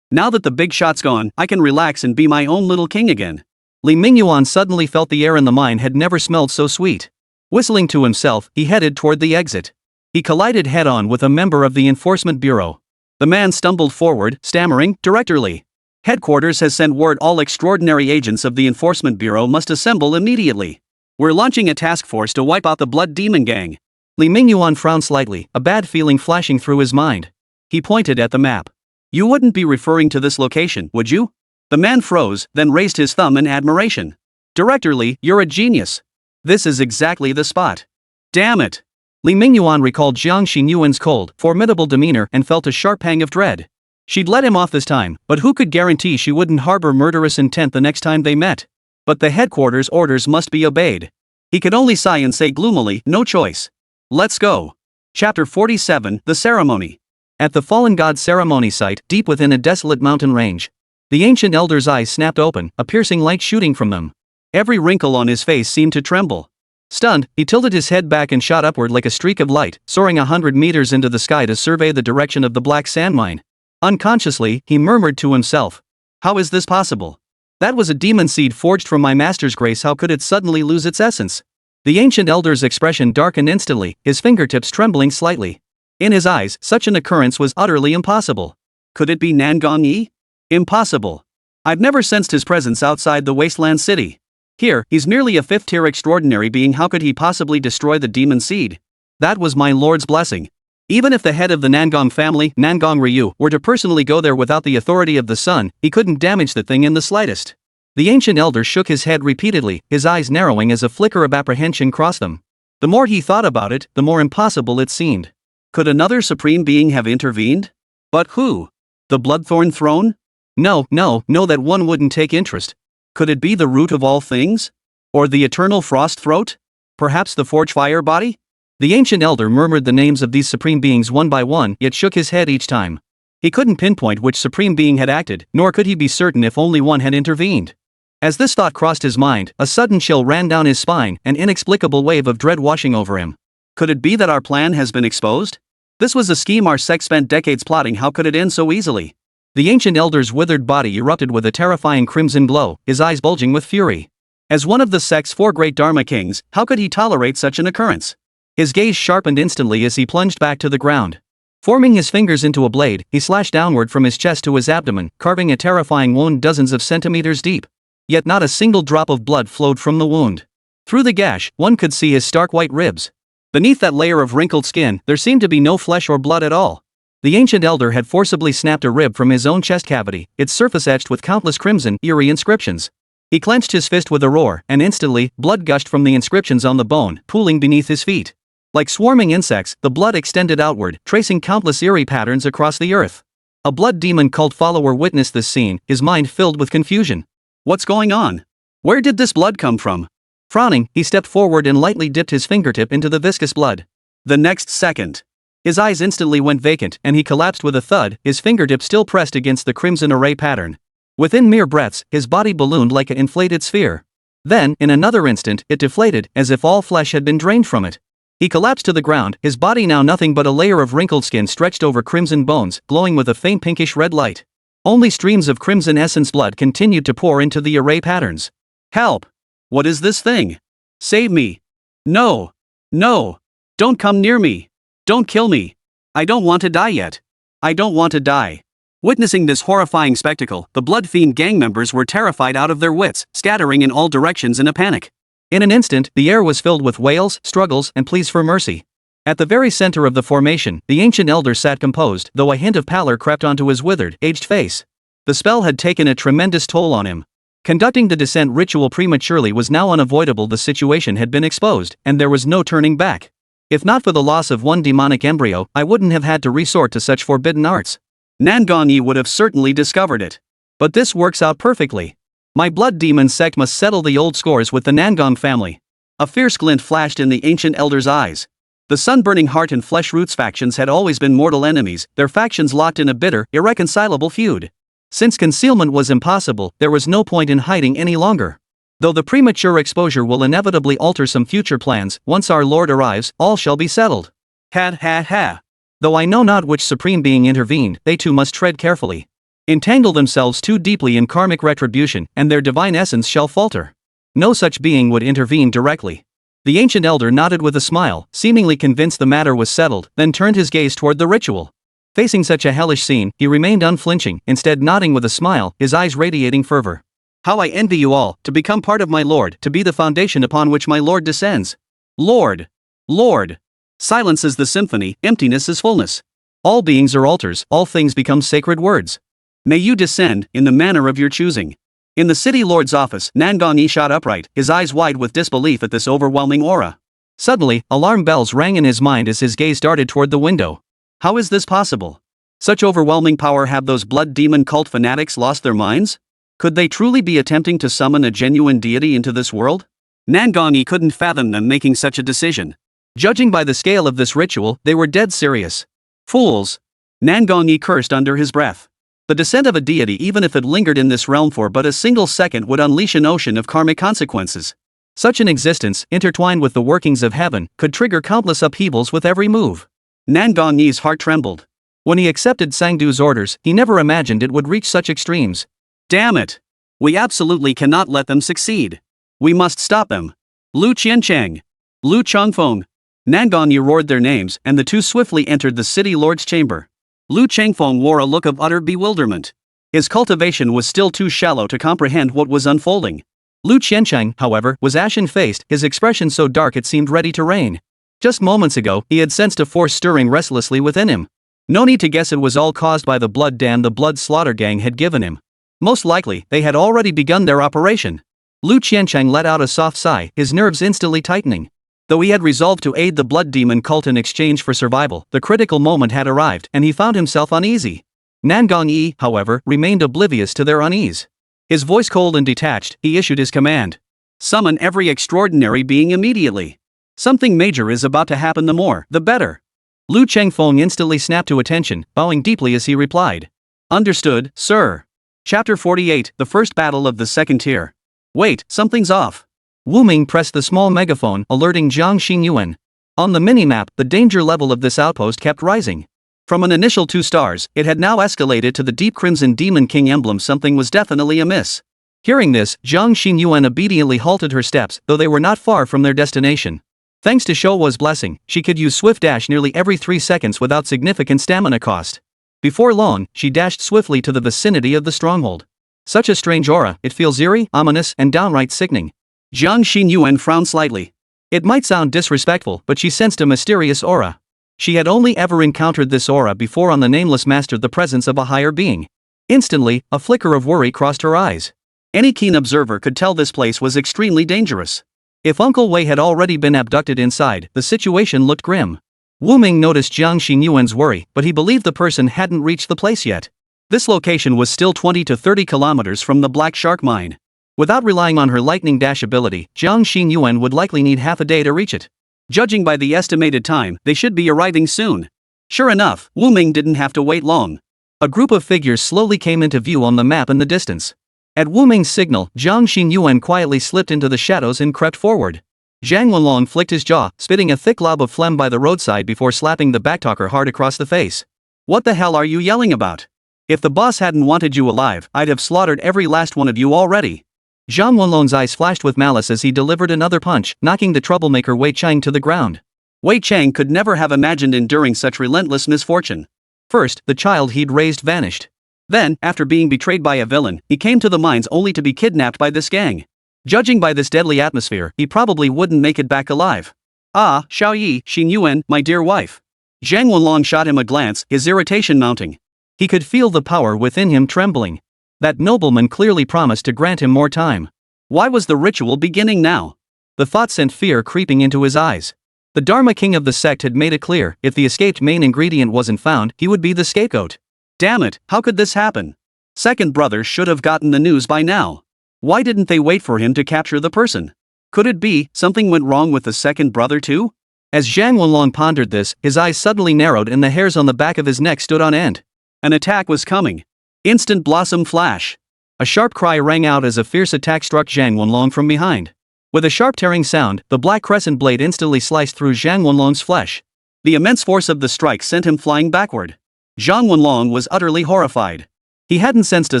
Now that the big shot's gone, I can relax and be my own little king again. Li Mingyuan suddenly felt the air in the mine had never smelled so sweet. Whistling to himself, he headed toward the exit. He collided head-on with a member of the Enforcement Bureau. The man stumbled forward, stammering, "Director Li. Headquarters has sent word all extraordinary agents of the Enforcement Bureau must assemble immediately. We're launching a task force to wipe out the Blood Demon Gang." Li Mingyuan frowned slightly, a bad feeling flashing through his mind. He pointed at the map. "You wouldn't be referring to this location, would you?" The man froze, then raised his thumb in admiration. "Director Li, you're a genius. This is exactly the spot." Damn it! Li Mingyuan recalled Jiang Xinyuan's cold, formidable demeanor and felt a sharp pang of dread. She'd let him off this time, but who could guarantee she wouldn't harbor murderous intent the next time they met? But the headquarters orders must be obeyed. He could only sigh and say gloomily, "No choice. Let's go." Chapter 47, The Ceremony. At the Fallen God ceremony site, deep within a desolate mountain range, the ancient elder's eyes snapped open, a piercing light shooting from them. Every wrinkle on his face seemed to tremble. Stunned, he tilted his head back and shot upward like a streak of light, soaring 100 meters into the sky to survey the direction of the black sand mine. Unconsciously, he murmured to himself, "How is this possible? That was a demon seed forged from my master's grace, how could it suddenly lose its essence?" The ancient elder's expression darkened instantly, his fingertips trembling slightly. In his eyes, such an occurrence was utterly impossible. Could it be Nangong Yi? Impossible. I've never sensed his presence outside the Wasteland City. Here, he's merely a fifth-tier extraordinary being, how could he possibly destroy the demon seed? That was my lord's blessing. Even if the head of the Nangong family, Nangong Ryu, were to personally go there without the authority of the sun, he couldn't damage the thing in the slightest. The ancient elder shook his head repeatedly, his eyes narrowing as a flicker of apprehension crossed them. The more he thought about it, the more impossible it seemed. Could another supreme being have intervened? But who? The Bloodthorn Throne? No, that one wouldn't take interest. Could it be the root of all things? Or the eternal frost throat? Perhaps the forge fire body? The ancient elder murmured the names of these supreme beings one by one, yet shook his head each time. He couldn't pinpoint which supreme being had acted, nor could he be certain if only one had intervened. As this thought crossed his mind, a sudden chill ran down his spine, an inexplicable wave of dread washing over him. Could it be that our plan has been exposed? This was a scheme our sect spent decades plotting, how could it end so easily? The ancient elder's withered body erupted with a terrifying crimson glow, his eyes bulging with fury. As one of the sect's 4 great Dharma kings, how could he tolerate such an occurrence? His gaze sharpened instantly as he plunged back to the ground. Forming his fingers into a blade, he slashed downward from his chest to his abdomen, carving a terrifying wound dozens of centimeters deep. yet not a single drop of blood flowed from the wound. Through the gash, one could see his stark white ribs. Beneath that layer of wrinkled skin, there seemed to be no flesh or blood at all. The ancient elder had forcibly snapped a rib from his own chest cavity, its surface etched with countless crimson, eerie inscriptions. He clenched his fist with a roar, and instantly, blood gushed from the inscriptions on the bone, pooling beneath his feet. Like swarming insects, the blood extended outward, tracing countless eerie patterns across the earth. A blood demon cult follower witnessed this scene, his mind filled with confusion. What's going on? Where did this blood come from? Frowning, he stepped forward and lightly dipped his fingertip into the viscous blood. The next second, his eyes instantly went vacant and he collapsed with a thud, his fingertip still pressed against the crimson array pattern. Within mere breaths, his body ballooned like an inflated sphere. Then, in another instant, it deflated, as if all flesh had been drained from it. He collapsed to the ground, his body now nothing but a layer of wrinkled skin stretched over crimson bones, glowing with a faint pinkish red light. Only streams of crimson essence blood continued to pour into the array patterns. Help! What is this thing? Save me! No! No! Don't come near me! Don't kill me! I don't want to die yet! I don't want to die! Witnessing this horrifying spectacle, the Blood Fiend gang members were terrified out of their wits, scattering in all directions in a panic. In an instant, the air was filled with wails, struggles, and pleas for mercy. At the very center of the formation, the ancient elder sat composed, though a hint of pallor crept onto his withered, aged face. The spell had taken a tremendous toll on him. Conducting the descent ritual prematurely was now unavoidable. The situation had been exposed, and there was no turning back. If not for the loss of one demonic embryo, I wouldn't have had to resort to such forbidden arts. Nangon-yi would have certainly discovered it. But this works out perfectly. My blood demon sect must settle the old scores with the Nangon family. A fierce glint flashed in the ancient elder's eyes. The sun-burning heart and flesh roots factions had always been mortal enemies, their factions locked in a bitter, irreconcilable feud. Since concealment was impossible, there was no point in hiding any longer. Though the premature exposure will inevitably alter some future plans, once our Lord arrives, all shall be settled. Ha ha ha. Though I know not which supreme being intervened, they too must tread carefully. Entangle themselves too deeply in karmic retribution, and their divine essence shall falter. No such being would intervene directly. The ancient elder nodded with a smile, seemingly convinced the matter was settled, then turned his gaze toward the ritual. Facing such a hellish scene, he remained unflinching, instead nodding with a smile, his eyes radiating fervor. How I envy you all, to become part of my Lord, to be the foundation upon which my Lord descends. Lord! Lord! Silence is the symphony, emptiness is fullness. All beings are altars, all things become sacred words. May you descend, in the manner of your choosing. In the city lord's office, Nangon-yi shot upright, his eyes wide with disbelief at this overwhelming aura. Suddenly, alarm bells rang in his mind as his gaze darted toward the window. How is this possible? Such overwhelming power, have those blood demon cult fanatics lost their minds? Could they truly be attempting to summon a genuine deity into this world? Nangon-yi couldn't fathom them making such a decision. Judging by the scale of this ritual, they were dead serious. Fools! Nangon-yi cursed under his breath. The descent of a deity, even if it lingered in this realm for but a single second, would unleash an ocean of karmic consequences. Such an existence, intertwined with the workings of heaven, could trigger countless upheavals with every move. Nangon-yi's heart trembled. When he accepted Sangdu's orders, he never imagined it would reach such extremes. Damn it! We absolutely cannot let them succeed. We must stop them. Lu Qiancheng! Lu Changfeng! Nangon-yi roared their names, and the two swiftly entered the city lord's chamber. Lu Changfeng wore a look of utter bewilderment. His cultivation was still too shallow to comprehend what was unfolding. Lu Qiancheng, however, was ashen-faced, his expression so dark it seemed ready to rain. Just moments ago, he had sensed a force stirring restlessly within him. No need to guess, it was all caused by the blood dam the blood slaughter gang had given him. Most likely, they had already begun their operation. Lu Qiancheng let out a soft sigh, his nerves instantly tightening. Though he had resolved to aid the blood demon cult in exchange for survival, the critical moment had arrived, and he found himself uneasy. Nangon-yi, however, remained oblivious to their unease. His voice cold and detached, he issued his command. Summon every extraordinary being immediately. Something major is about to happen, the more, the better. Lu Changfeng instantly snapped to attention, bowing deeply as he replied. Understood, sir. Chapter 48, The First Battle of the Second Tier. Wait, something's off. Wu Ming pressed the small megaphone, alerting Jiang Xingyuan. On the minimap, the danger level of this outpost kept rising. From an initial 2 stars, it had now escalated to the deep crimson Demon King emblem. Something was definitely amiss. Hearing this, Jiang Xingyuan obediently halted her steps, though they were not far from their destination. Thanks to Shouwa's blessing, she could use swift dash nearly every 3 seconds without significant stamina cost. Before long, she dashed swiftly to the vicinity of the stronghold. Such a strange aura, it feels eerie, ominous, and downright sickening. Jiang Xinyuan frowned slightly. It might sound disrespectful, but she sensed a mysterious aura. She had only ever encountered this aura before on the nameless master, the presence of a higher being. Instantly, a flicker of worry crossed her eyes. Any keen observer could tell this place was extremely dangerous. If Uncle Wei had already been abducted inside, the situation looked grim. Wu Ming noticed Jiang Xinyuan's worry, but he believed the person hadn't reached the place yet. This location was still 20 to 30 kilometers from the Black Shark Mine. Without relying on her lightning dash ability, Jiang Xinyuan would likely need half a day to reach it. Judging by the estimated time, they should be arriving soon. Sure enough, Wu Ming didn't have to wait long. A group of figures slowly came into view on the map in the distance. At Wu Ming's signal, Jiang Xinyuan quietly slipped into the shadows and crept forward. Zhang Wenlong flicked his jaw, spitting a thick glob of phlegm by the roadside before slapping the backtalker hard across the face. What the hell are you yelling about? If the boss hadn't wanted you alive, I'd have slaughtered every last one of you already. Zhang Wenlong's eyes flashed with malice as he delivered another punch, knocking the troublemaker Wei Chang to the ground. Wei Chang could never have imagined enduring such relentless misfortune. First, the child he'd raised vanished. Then, after being betrayed by a villain, he came to the mines only to be kidnapped by this gang. Judging by this deadly atmosphere, he probably wouldn't make it back alive. Ah, Xiaoyi, Xinyuan, my dear wife. Zhang Wenlong shot him a glance, his irritation mounting. He could feel the power within him trembling. That nobleman clearly promised to grant him more time. Why was the ritual beginning now? The thought sent fear creeping into his eyes. The Dharma king of the sect had made it clear, if the escaped main ingredient wasn't found, he would be the scapegoat. Damn it, how could this happen? Second brother should have gotten the news by now. Why didn't they wait for him to capture the person? Could it be something went wrong with the second brother too? As Zhang Wenlong pondered this, his eyes suddenly narrowed and the hairs on the back of his neck stood on end. An attack was coming. Instant blossom flash. A sharp cry rang out as a fierce attack struck Zhang Wenlong from behind. With a sharp tearing sound, the black crescent blade instantly sliced through Zhang Wenlong's flesh. The immense force of the strike sent him flying backward. Zhang Wenlong was utterly horrified. He hadn't sensed a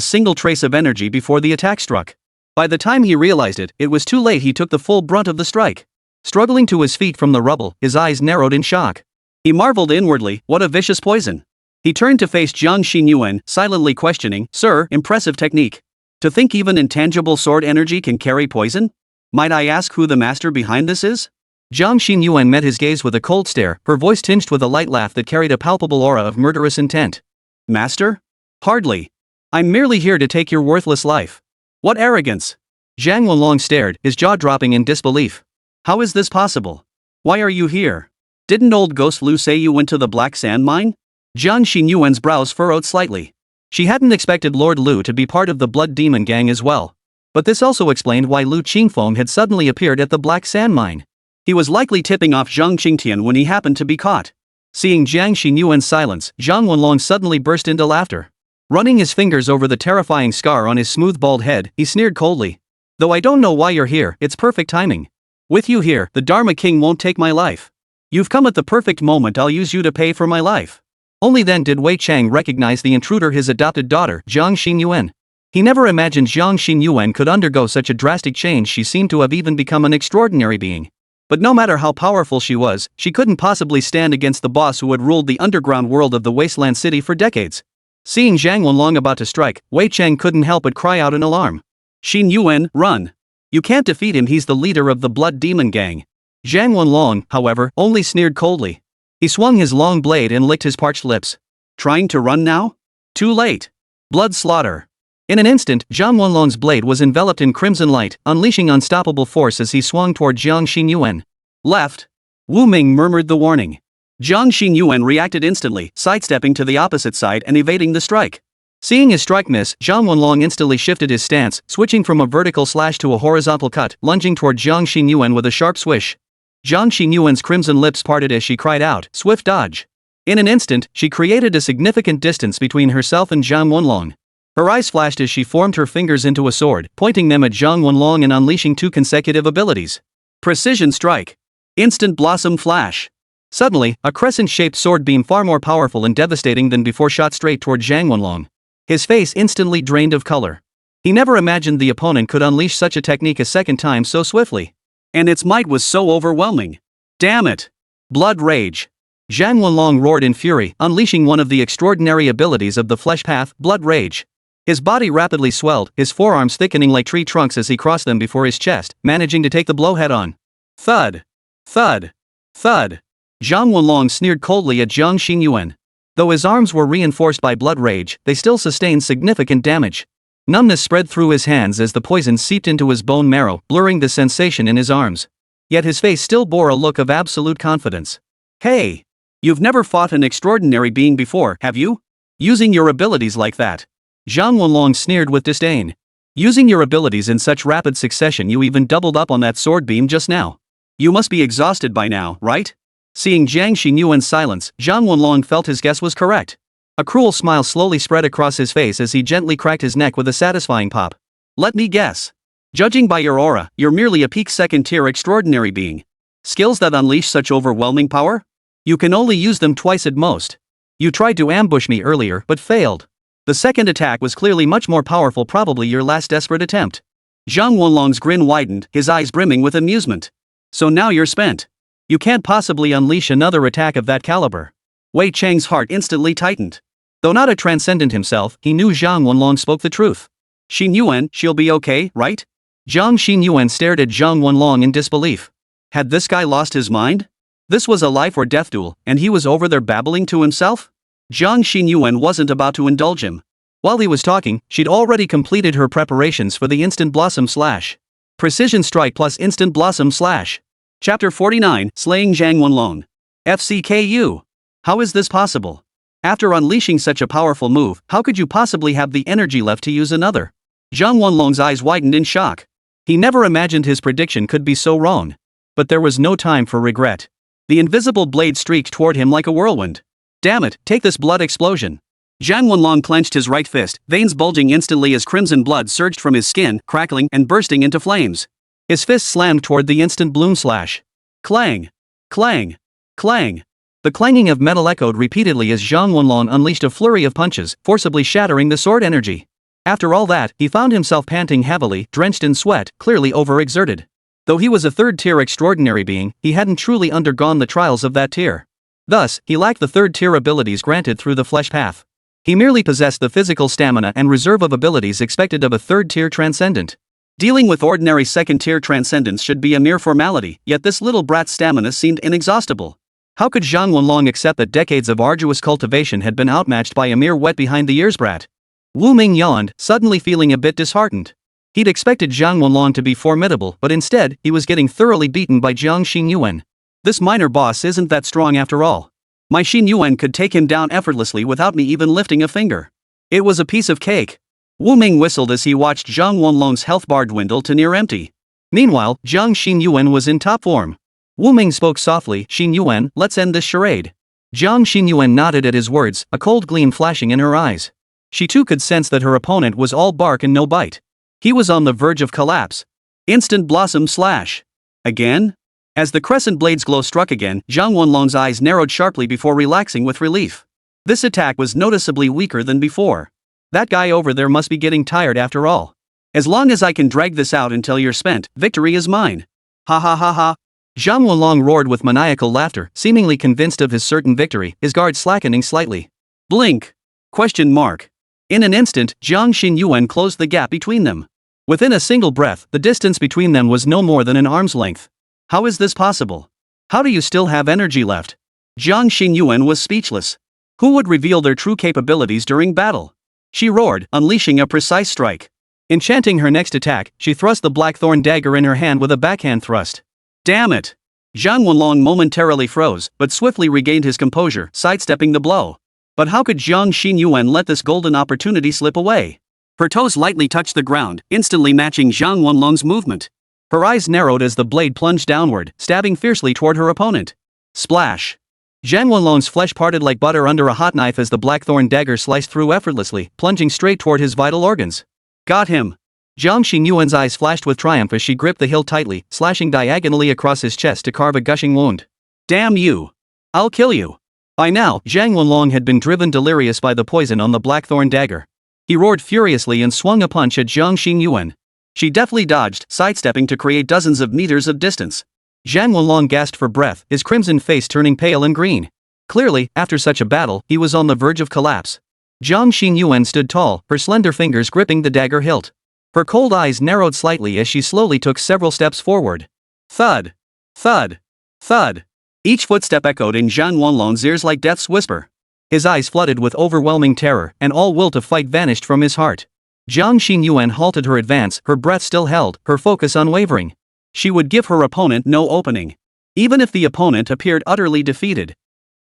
single trace of energy before the attack struck. By the time he realized it, it was too late. He took the full brunt of the strike. Struggling to his feet from the rubble, his eyes narrowed in shock. He marveled inwardly, what a vicious poison. He turned to face Jiang Xinyuan, silently questioning, Sir, impressive technique. To think even intangible sword energy can carry poison? Might I ask who the master behind this is? Jiang Xinyuan met his gaze with a cold stare, her voice tinged with a light laugh that carried a palpable aura of murderous intent. Master? Hardly. I'm merely here to take your worthless life. What arrogance! Zhang Wenlong stared, his jaw dropping in disbelief. How is this possible? Why are you here? Didn't old Ghost Lu say you went to the Black Sand Mine? Jiang Xinyuan's brows furrowed slightly. She hadn't expected Lord Lu to be part of the Blood Demon gang as well. But this also explained why Lu Qingfeng had suddenly appeared at the Black Sand Mine. He was likely tipping off Zhang Qingtian when he happened to be caught. Seeing Jiang Xinyuan's silence, Zhang Wenlong suddenly burst into laughter. Running his fingers over the terrifying scar on his smooth bald head, he sneered coldly. Though I don't know why you're here, it's perfect timing. With you here, the Dharma King won't take my life. You've come at the perfect moment. I'll use you to pay for my life. Only then did Wei Chang recognize the intruder, his adopted daughter, Jiang Xinyuan. He never imagined Jiang Xinyuan could undergo such a drastic change. She seemed to have even become an extraordinary being. But no matter how powerful she was, she couldn't possibly stand against the boss who had ruled the underground world of the Wasteland City for decades. Seeing Zhang Wenlong about to strike, Wei Chang couldn't help but cry out in alarm. Xinyuan, run! You can't defeat him. He's the leader of the Blood Demon gang. Zhang Wenlong, however, only sneered coldly. He swung his long blade and licked his parched lips. Trying to run now? Too late. Blood slaughter. In an instant, Zhang Wenlong's blade was enveloped in crimson light, unleashing unstoppable force as he swung toward Jiang Xinyuan. Left. Wu Ming murmured the warning. Jiang Xinyuan reacted instantly, sidestepping to the opposite side and evading the strike. Seeing his strike miss, Zhang Wenlong instantly shifted his stance, switching from a vertical slash to a horizontal cut, lunging toward Jiang Xinyuan with a sharp swish. Jiang Xinyuan's crimson lips parted as she cried out, "Swift dodge!" In an instant, she created a significant distance between herself and Zhang Wenlong. Her eyes flashed as she formed her fingers into a sword, pointing them at Zhang Wenlong and unleashing two consecutive abilities. Precision strike. Instant blossom flash. Suddenly, a crescent-shaped sword beam far more powerful and devastating than before shot straight toward Zhang Wenlong. His face instantly drained of color. He never imagined the opponent could unleash such a technique a second time so swiftly. And its might was so overwhelming. Damn it! Blood rage. Zhang Wenlong roared in fury, unleashing one of the extraordinary abilities of the flesh path, blood rage. His body rapidly swelled, his forearms thickening like tree trunks as he crossed them before his chest, managing to take the blow head-on. Thud. Thud. Thud. Zhang Wenlong sneered coldly at Jiang Xinyuan. Though his arms were reinforced by blood rage, they still sustained significant damage. Numbness spread through his hands as the poison seeped into his bone marrow, blurring the sensation in his arms. Yet his face still bore a look of absolute confidence. Hey! You've never fought an extraordinary being before, have you? Using your abilities like that. Zhang Wenlong sneered with disdain. Using your abilities in such rapid succession, you even doubled up on that sword beam just now. You must be exhausted by now, right? Seeing Jiang Xinyuan's silence, Zhang Wenlong felt his guess was correct. A cruel smile slowly spread across his face as he gently cracked his neck with a satisfying pop. Let me guess. Judging by your aura, you're merely a peak second-tier extraordinary being. Skills that unleash such overwhelming power? You can only use them twice at most. You tried to ambush me earlier but failed. The second attack was clearly much more powerful, probably your last desperate attempt. Zhang Wenlong's grin widened, his eyes brimming with amusement. So now you're spent. You can't possibly unleash another attack of that caliber. Wei Cheng's heart instantly tightened. Though not a transcendent himself, he knew Zhang Wenlong spoke the truth. Xinyuan, she'll be okay, right? Jiang Xinyuan stared at Zhang Wenlong in disbelief. Had this guy lost his mind? This was a life or death duel, and he was over there babbling to himself? Jiang Xinyuan wasn't about to indulge him. While he was talking, she'd already completed her preparations for the Instant Blossom Slash. Precision Strike plus Instant Blossom Slash. Chapter 49, Slaying Zhang Wenlong. FCKU. How is this possible? After unleashing such a powerful move, how could you possibly have the energy left to use another? Zhang Wenlong's eyes widened in shock. He never imagined his prediction could be so wrong. But there was no time for regret. The invisible blade streaked toward him like a whirlwind. Damn it, take this blood explosion. Zhang Wenlong clenched his right fist, veins bulging instantly as crimson blood surged from his skin, crackling and bursting into flames. His fist slammed toward the instant bloom slash. Clang! Clang! Clang! The clanging of metal echoed repeatedly as Zhang Wenlong unleashed a flurry of punches, forcibly shattering the sword energy. After all that, he found himself panting heavily, drenched in sweat, clearly overexerted. Though he was a third-tier extraordinary being, he hadn't truly undergone the trials of that tier. Thus, he lacked the third-tier abilities granted through the flesh path. He merely possessed the physical stamina and reserve of abilities expected of a third-tier transcendent. Dealing with ordinary second-tier transcendents should be a mere formality, yet this little brat's stamina seemed inexhaustible. How could Zhang Wenlong accept that decades of arduous cultivation had been outmatched by a mere wet-behind-the-ears brat? Wu Ming yawned, suddenly feeling a bit disheartened. He'd expected Zhang Wenlong to be formidable, but instead, he was getting thoroughly beaten by Jiang Xinyuan. This minor boss isn't that strong after all. My Xinyuan could take him down effortlessly without me even lifting a finger. It was a piece of cake. Wu Ming whistled as he watched Zhang Wenlong's health bar dwindle to near empty. Meanwhile, Jiang Xinyuan was in top form. Wu Ming spoke softly, Xinyuan, let's end this charade. Jiang Xinyuan nodded at his words, a cold gleam flashing in her eyes. She too could sense that her opponent was all bark and no bite. He was on the verge of collapse. Instant Blossom Slash. Again? As the crescent blade's glow struck again, Zhang Wenlong's eyes narrowed sharply before relaxing with relief. This attack was noticeably weaker than before. That guy over there must be getting tired after all. As long as I can drag this out until you're spent, victory is mine. Ha ha ha ha. Zhang Wenlong roared with maniacal laughter, seemingly convinced of his certain victory, his guard slackening slightly. Blink? Question mark. In an instant, Jiang Xinyuan closed the gap between them. Within a single breath, the distance between them was no more than an arm's length. How is this possible? How do you still have energy left? Jiang Xinyuan was speechless. Who would reveal their true capabilities during battle? She roared, unleashing a precise strike. Enchanting her next attack, she thrust the blackthorn dagger in her hand with a backhand thrust. Damn it! Zhang Wenlong momentarily froze, but swiftly regained his composure, sidestepping the blow. But how could Jiang Xinyuan let this golden opportunity slip away? Her toes lightly touched the ground, instantly matching Zhang Wenlong's movement. Her eyes narrowed as the blade plunged downward, stabbing fiercely toward her opponent. Splash! Zhang Wenlong's flesh parted like butter under a hot knife as the blackthorn dagger sliced through effortlessly, plunging straight toward his vital organs. Got him! Jiang Xinyuan's eyes flashed with triumph as she gripped the hilt tightly, slashing diagonally across his chest to carve a gushing wound. Damn you! I'll kill you! By now, Zhang Wenlong had been driven delirious by the poison on the blackthorn dagger. He roared furiously and swung a punch at Jiang Xinyuan. She deftly dodged, sidestepping to create dozens of meters of distance. Zhang Wenlong gasped for breath, his crimson face turning pale and green. Clearly, after such a battle, he was on the verge of collapse. Jiang Xinyuan stood tall, her slender fingers gripping the dagger hilt. Her cold eyes narrowed slightly as she slowly took several steps forward. Thud! Thud! Thud! Each footstep echoed in Zhang Wanlong's ears like death's whisper. His eyes flooded with overwhelming terror, and all will to fight vanished from his heart. Jiang Xinyuan halted her advance, her breath still held, her focus unwavering. She would give her opponent no opening. Even if the opponent appeared utterly defeated.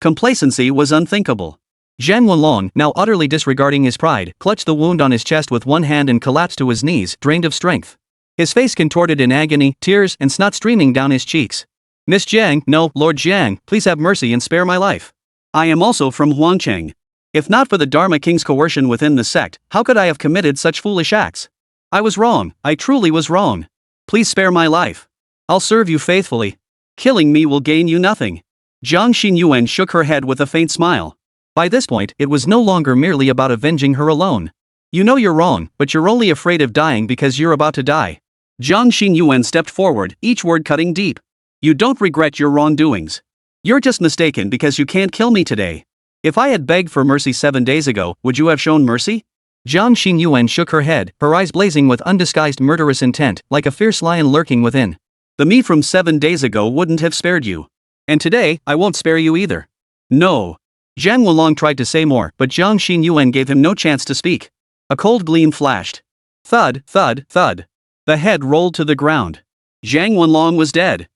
Complacency was unthinkable. Zhang Wanlong, now utterly disregarding his pride, clutched the wound on his chest with one hand and collapsed to his knees, drained of strength. His face contorted in agony, tears and snot streaming down his cheeks. Miss Jiang, no, Lord Jiang, please have mercy and spare my life. I am also from Huangcheng. If not for the Dharma King's coercion within the sect, how could I have committed such foolish acts? I was wrong, I truly was wrong. Please spare my life. I'll serve you faithfully. Killing me will gain you nothing. Jiang Xinyuan shook her head with a faint smile. By this point, it was no longer merely about avenging her alone. You know you're wrong, but you're only afraid of dying because you're about to die. Jiang Xinyuan stepped forward, each word cutting deep. You don't regret your wrongdoings. You're just mistaken because you can't kill me today. If I had begged for mercy 7 days ago, would you have shown mercy? Jiang Xinyuan shook her head, her eyes blazing with undisguised murderous intent, like a fierce lion lurking within. The me from 7 days ago wouldn't have spared you. And today, I won't spare you either. No. Zhang Wulong tried to say more, but Jiang Xinyuan gave him no chance to speak. A cold gleam flashed. Thud, thud, thud. The head rolled to the ground. Zhang Wulong was dead.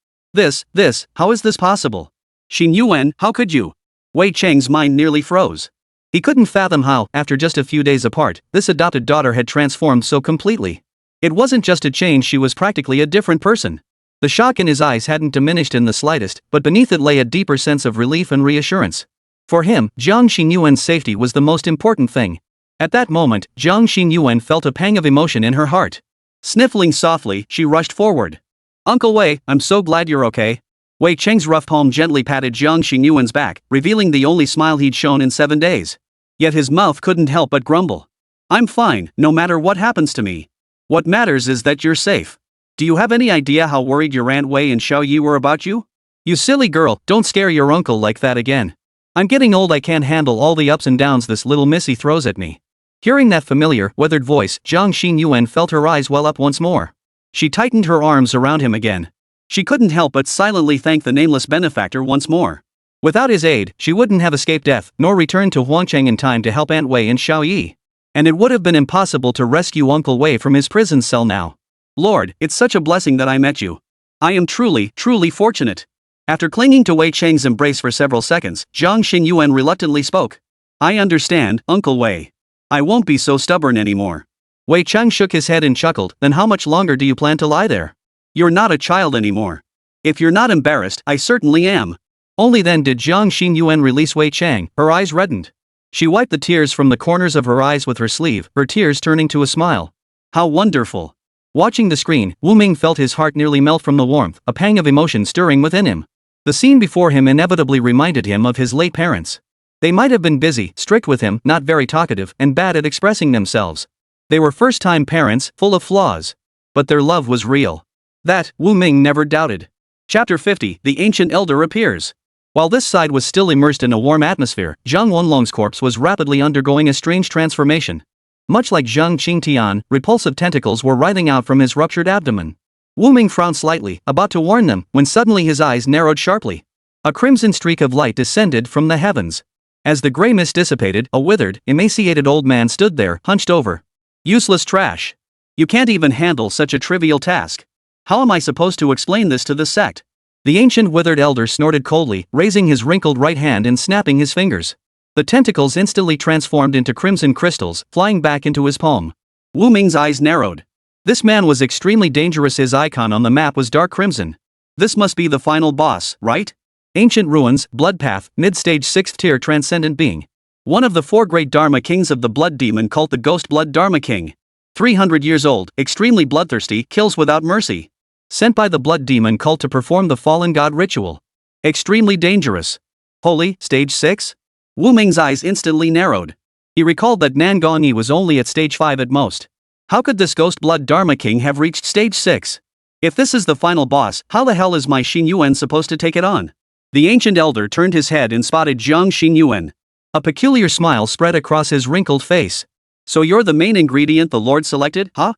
How is this possible? Xinyuan, how could you? Wei Cheng's mind nearly froze. He couldn't fathom how, after just a few days apart, this adopted daughter had transformed so completely. It wasn't just a change, she was practically a different person. The shock in his eyes hadn't diminished in the slightest, but beneath it lay a deeper sense of relief and reassurance. For him, Jiang Xinyuan's safety was the most important thing. At that moment, Jiang Xinyuan felt a pang of emotion in her heart. Sniffling softly, she rushed forward. Uncle Wei, I'm so glad you're okay. Wei Cheng's rough palm gently patted Jiang Xinyuan's back, revealing the only smile he'd shown in 7 days. Yet his mouth couldn't help but grumble. I'm fine, no matter what happens to me. What matters is that you're safe. Do you have any idea how worried your Aunt Wei and Xiao Yi were about you? You silly girl, don't scare your uncle like that again. I'm getting old, I can't handle all the ups and downs this little missy throws at me. Hearing that familiar, weathered voice, Jiang Xinyuan felt her eyes well up once more. She tightened her arms around him again. She couldn't help but silently thank the nameless benefactor once more. Without his aid, she wouldn't have escaped death, nor returned to Huangcheng in time to help Aunt Wei and Xiao Yi. And it would have been impossible to rescue Uncle Wei from his prison cell now. Lord, it's such a blessing that I met you. I am truly, truly fortunate. After clinging to Wei Cheng's embrace for several seconds, Jiang Xinyuan reluctantly spoke. I understand, Uncle Wei. I won't be so stubborn anymore. Wei Cheng shook his head and chuckled, then how much longer do you plan to lie there? You're not a child anymore. If you're not embarrassed, I certainly am. Only then did Jiang Xinyuan release Wei Cheng, her eyes reddened. She wiped the tears from the corners of her eyes with her sleeve, her tears turning to a smile. How wonderful. Watching the screen, Wu Ming felt his heart nearly melt from the warmth, a pang of emotion stirring within him. The scene before him inevitably reminded him of his late parents. They might have been busy, strict with him, not very talkative, and bad at expressing themselves. They were first-time parents, full of flaws. But their love was real. That, Wu Ming never doubted. Chapter 50, The Ancient Elder appears. While this side was still immersed in a warm atmosphere, Zhang Wanlong's corpse was rapidly undergoing a strange transformation. Much like Zhang Qingtian, repulsive tentacles were writhing out from his ruptured abdomen. Wu Ming frowned slightly, about to warn them, when suddenly his eyes narrowed sharply. A crimson streak of light descended from the heavens. As the gray mist dissipated, a withered, emaciated old man stood there, hunched over. Useless trash. You can't even handle such a trivial task. How am I supposed to explain this to the sect? The ancient withered elder snorted coldly, raising his wrinkled right hand and snapping his fingers. The tentacles instantly transformed into crimson crystals, flying back into his palm. Wu Ming's eyes narrowed. This man was extremely dangerous. His icon on the map was dark crimson. This must be the final boss, right? Ancient ruins, blood path, mid-stage 6th tier transcendent being. One of the 4 great Dharma kings of the blood demon cult, the Ghost Blood Dharma King. 300 years old, extremely bloodthirsty, kills without mercy. Sent by the blood demon cult to perform the fallen god ritual. Extremely dangerous. Holy, stage 6? Wu Ming's eyes instantly narrowed. He recalled that Nan Gongyi was only at stage 5 at most. How could this Ghost Blood Dharma King have reached stage 6? If this is the final boss, how the hell is my Xinyuan supposed to take it on? The ancient elder turned his head and spotted Jiang Xinyuan. A peculiar smile spread across his wrinkled face. So you're the main ingredient the Lord selected, huh?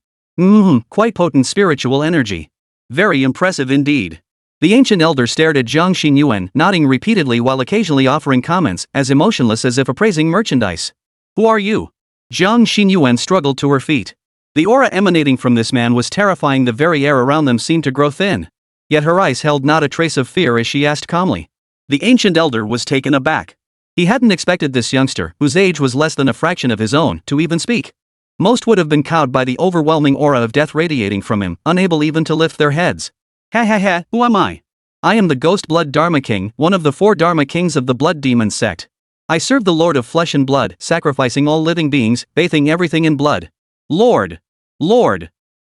Quite potent spiritual energy. Very impressive indeed. The ancient elder stared at Jiang Xinyuan, nodding repeatedly while occasionally offering comments, as emotionless as if appraising merchandise. Who are you? Jiang Xinyuan struggled to her feet. The aura emanating from this man was terrifying. The very air around them seemed to grow thin. Yet her eyes held not a trace of fear as she asked calmly. The ancient elder was taken aback. He hadn't expected this youngster, whose age was less than a fraction of his own, to even speak. Most would have been cowed by the overwhelming aura of death radiating from him, unable even to lift their heads. Ha, who am I? I am the Ghost Blood Dharma King, one of the 4 Dharma Kings of the Blood Demon sect. I serve the Lord of Flesh and Blood, sacrificing all living beings, bathing everything in blood. Lord!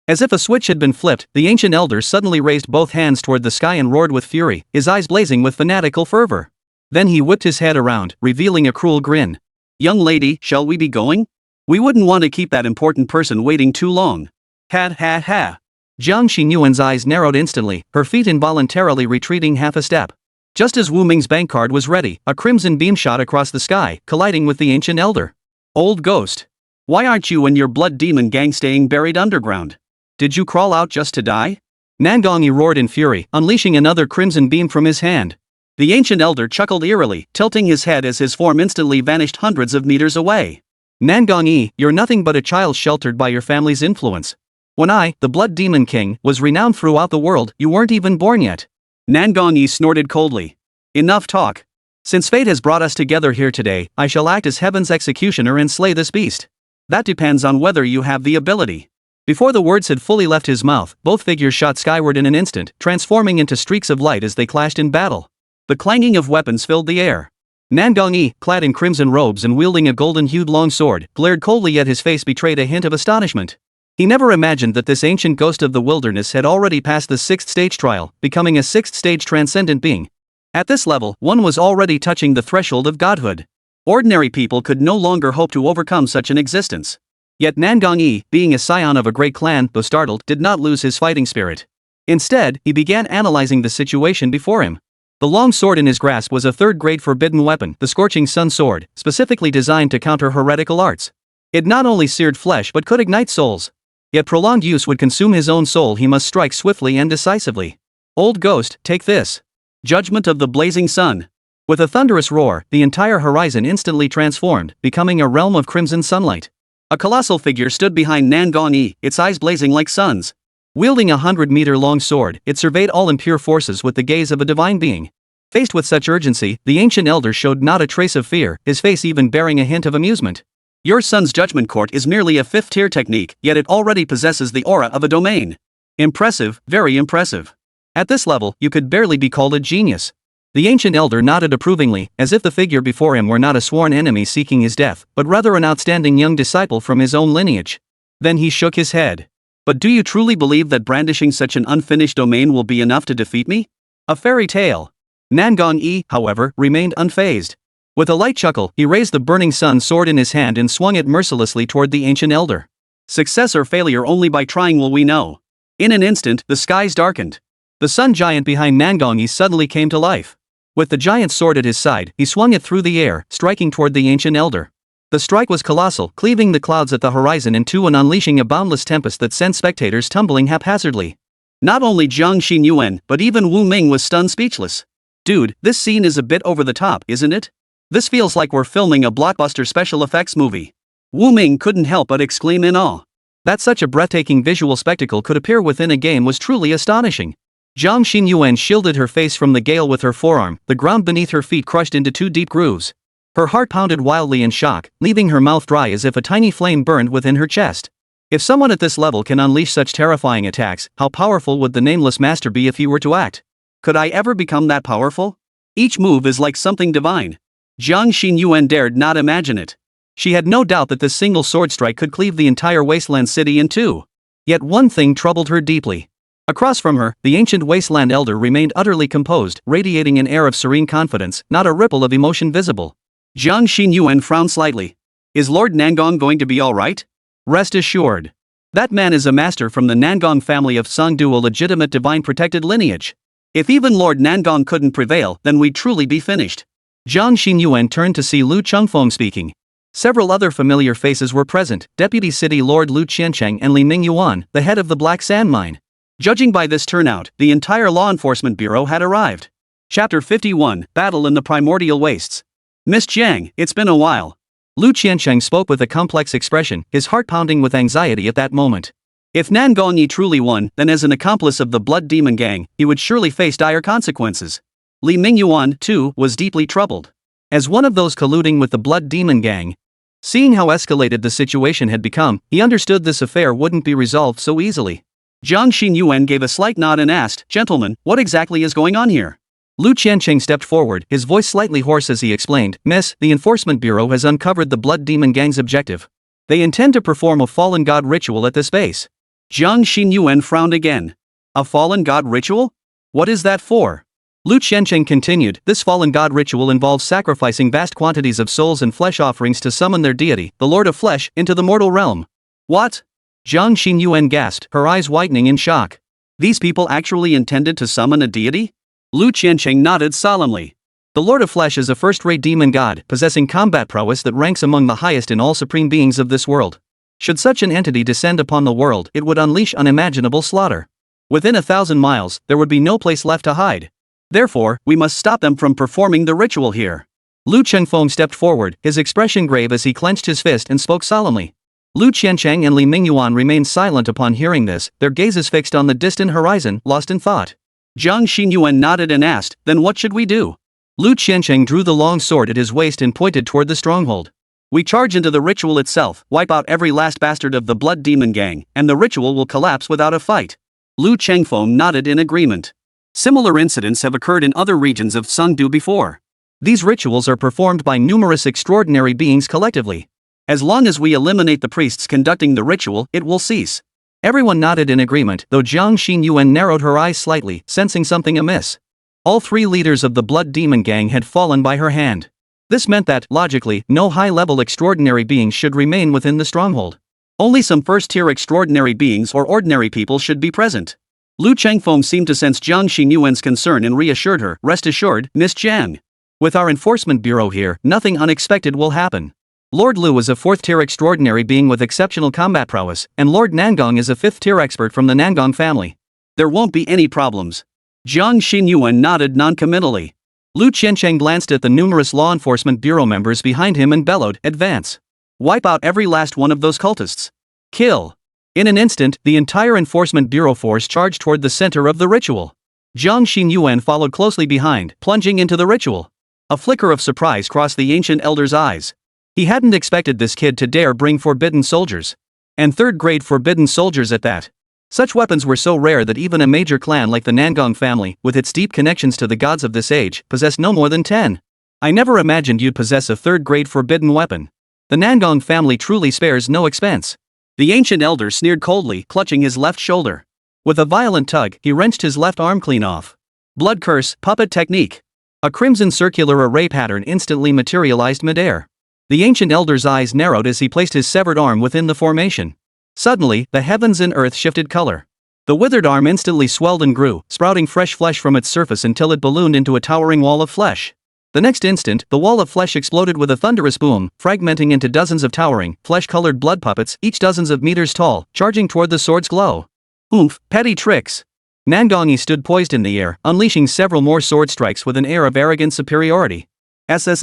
As if a switch had been flipped, the ancient elder suddenly raised both hands toward the sky and roared with fury, his eyes blazing with fanatical fervor. Then he whipped his head around, revealing a cruel grin. Young lady, shall we be going? We wouldn't want to keep that important person waiting too long. Ha. Jiang Xinyuan's eyes narrowed instantly, her feet involuntarily retreating half a step. Just as Wu Ming's bank card was ready, a crimson beam shot across the sky, colliding with the ancient elder. Old ghost. Why aren't you and your blood demon gang staying buried underground? Did you crawl out just to die? Nangongyi roared in fury, unleashing another crimson beam from his hand. The ancient elder chuckled eerily, tilting his head as his form instantly vanished hundreds of meters away. Nangongyi, you're nothing but a child sheltered by your family's influence. When I, the Blood Demon King, was renowned throughout the world, you weren't even born yet. Nangongyi snorted coldly. Enough talk. Since fate has brought us together here today, I shall act as heaven's executioner and slay this beast. That depends on whether you have the ability. Before the words had fully left his mouth, both figures shot skyward in an instant, transforming into streaks of light as they clashed in battle. The clanging of weapons filled the air. Nangongyi, clad in crimson robes and wielding a golden-hued long sword, glared coldly, yet his face betrayed a hint of astonishment. He never imagined that this ancient ghost of the wilderness had already passed the 6th stage trial, becoming a 6th stage transcendent being. At this level, one was already touching the threshold of godhood. Ordinary people could no longer hope to overcome such an existence. Yet Nangongyi, being a scion of a great clan, though startled, did not lose his fighting spirit. Instead, he began analyzing the situation before him. The long sword in his grasp was a 3rd-grade forbidden weapon, the Scorching Sun Sword, specifically designed to counter heretical arts. It not only seared flesh but could ignite souls. Yet prolonged use would consume his own soul. He must strike swiftly and decisively. Old ghost, take this. Judgment of the blazing sun. With a thunderous roar, the entire horizon instantly transformed, becoming a realm of crimson sunlight. A colossal figure stood behind Nangongyi, its eyes blazing like suns. Wielding a 100-meter-long sword, it surveyed all impure forces with the gaze of a divine being. Faced with such urgency, the ancient elder showed not a trace of fear, his face even bearing a hint of amusement. Your son's judgment court is merely a 5th-tier technique, yet it already possesses the aura of a domain. Impressive, very impressive. At this level, you could barely be called a genius. The ancient elder nodded approvingly, as if the figure before him were not a sworn enemy seeking his death, but rather an outstanding young disciple from his own lineage. Then he shook his head. But do you truly believe that brandishing such an unfinished domain will be enough to defeat me? A fairy tale. Nangongyi, however, remained unfazed. With a light chuckle, he raised the burning sun sword in his hand and swung it mercilessly toward the ancient elder. Success or failure only by trying will we know. In an instant, the skies darkened. The sun giant behind Nangongyi suddenly came to life. With the giant sword at his side, he swung it through the air, striking toward the ancient elder. The strike was colossal, cleaving the clouds at the horizon in two and unleashing a boundless tempest that sent spectators tumbling haphazardly. Not only Jiang Xinyuan, but even Wu Ming was stunned speechless. Dude, this scene is a bit over the top, isn't it? This feels like we're filming a blockbuster special effects movie. Wu Ming couldn't help but exclaim in awe. That such a breathtaking visual spectacle could appear within a game was truly astonishing. Jiang Xinyuan shielded her face from the gale with her forearm, the ground beneath her feet crushed into two deep grooves. Her heart pounded wildly in shock, leaving her mouth dry as if a tiny flame burned within her chest. If someone at this level can unleash such terrifying attacks, how powerful would the nameless master be if he were to act? Could I ever become that powerful? Each move is like something divine. Jiang Xinyuan dared not imagine it. She had no doubt that this single sword strike could cleave the entire wasteland city in two. Yet one thing troubled her deeply. Across from her, the ancient wasteland elder remained utterly composed, radiating an air of serene confidence, not a ripple of emotion visible. Jiang Xinyuan frowned slightly. Is Lord Nangong going to be alright? Rest assured. That man is a master from the Nangong family of Songdu, a legitimate divine protected lineage. If even Lord Nangong couldn't prevail, then we'd truly be finished. Jiang Xinyuan turned to see Lu Chengfeng speaking. Several other familiar faces were present, Deputy City Lord Lu Qiancheng and Li Mingyuan, the head of the Black Sand Mine. Judging by this turnout, the entire law enforcement bureau had arrived. Chapter 51, Battle in the Primordial Wastes. Miss Jiang, it's been a while. Lu Qiancheng spoke with a complex expression, his heart pounding with anxiety at that moment. If Nan Gongyi truly won, then as an accomplice of the Blood Demon Gang, he would surely face dire consequences. Li Mingyuan, too, was deeply troubled. As one of those colluding with the Blood Demon Gang, seeing how escalated the situation had become, he understood this affair wouldn't be resolved so easily. Jiang Xinyuan gave a slight nod and asked, "Gentlemen, what exactly is going on here?" Lu Qiancheng stepped forward, his voice slightly hoarse as he explained, "Miss, the Enforcement Bureau has uncovered the Blood Demon Gang's objective. They intend to perform a fallen god ritual at this base." Jiang Xinyuan frowned again. "A fallen god ritual? What is that for?" Lu Qiancheng continued, "This fallen god ritual involves sacrificing vast quantities of souls and flesh offerings to summon their deity, the Lord of Flesh, into the mortal realm." "What?" Jiang Xinyuan gasped, her eyes widening in shock. "These people actually intended to summon a deity?" Lu Qiancheng nodded solemnly. "The Lord of Flesh is a first-rate demon god, possessing combat prowess that ranks among the highest in all supreme beings of this world. Should such an entity descend upon the world, it would unleash unimaginable slaughter. Within 1,000 miles, there would be no place left to hide. Therefore, we must stop them from performing the ritual here." Lu Chengfeng stepped forward, his expression grave as he clenched his fist and spoke solemnly. Lu Qiancheng and Li Mingyuan remained silent upon hearing this, their gazes fixed on the distant horizon, lost in thought. Jiang Xinyuan nodded and asked, "Then what should we do?" Lu Qiancheng drew the long sword at his waist and pointed toward the stronghold. "We charge into the ritual itself, wipe out every last bastard of the Blood Demon Gang, and the ritual will collapse without a fight." Lu Chengfeng nodded in agreement. Similar incidents have occurred in other regions of Sengdu before. These rituals are performed by numerous extraordinary beings collectively. As long as we eliminate the priests conducting the ritual, it will cease. Everyone nodded in agreement, though Jiang Xinyuan narrowed her eyes slightly, sensing something amiss. All three leaders of the Blood Demon Gang had fallen by her hand. This meant that, logically, no high-level extraordinary beings should remain within the stronghold. Only some first-tier extraordinary beings or ordinary people should be present. Lu Chengfeng seemed to sense Jiang Xinyuan's concern and reassured her, "Rest assured, Miss Jiang. With our enforcement bureau here, nothing unexpected will happen. Lord Lu is a fourth-tier extraordinary being with exceptional combat prowess, and Lord Nangong is a fifth-tier expert from the Nangong family. There won't be any problems." Jiang Xinyuan nodded noncommittally. Lu Qiancheng glanced at the numerous law enforcement bureau members behind him and bellowed, "Advance. Wipe out every last one of those cultists. Kill." In an instant, the entire enforcement bureau force charged toward the center of the ritual. Jiang Xinyuan followed closely behind, plunging into the ritual. A flicker of surprise crossed the ancient elder's eyes. He hadn't expected this kid to dare bring forbidden soldiers. And third-grade forbidden soldiers at that. Such weapons were so rare that even a major clan like the Nangong family, with its deep connections to the gods of this age, possessed no more than 10. "I never imagined you'd possess a third-grade forbidden weapon. The Nangong family truly spares no expense." The ancient elder sneered coldly, clutching his left shoulder. With a violent tug, he wrenched his left arm clean off. Blood curse, puppet technique. A crimson circular array pattern instantly materialized midair. The ancient elder's eyes narrowed as he placed his severed arm within the formation. Suddenly, the heavens and earth shifted color. The withered arm instantly swelled and grew, sprouting fresh flesh from its surface until it ballooned into a towering wall of flesh. The next instant, the wall of flesh exploded with a thunderous boom, fragmenting into dozens of towering, flesh-colored blood puppets, each dozens of meters tall, charging toward the sword's glow. Oomph, petty tricks. Nangongyi stood poised in the air, unleashing several more sword strikes with an air of arrogant superiority. Under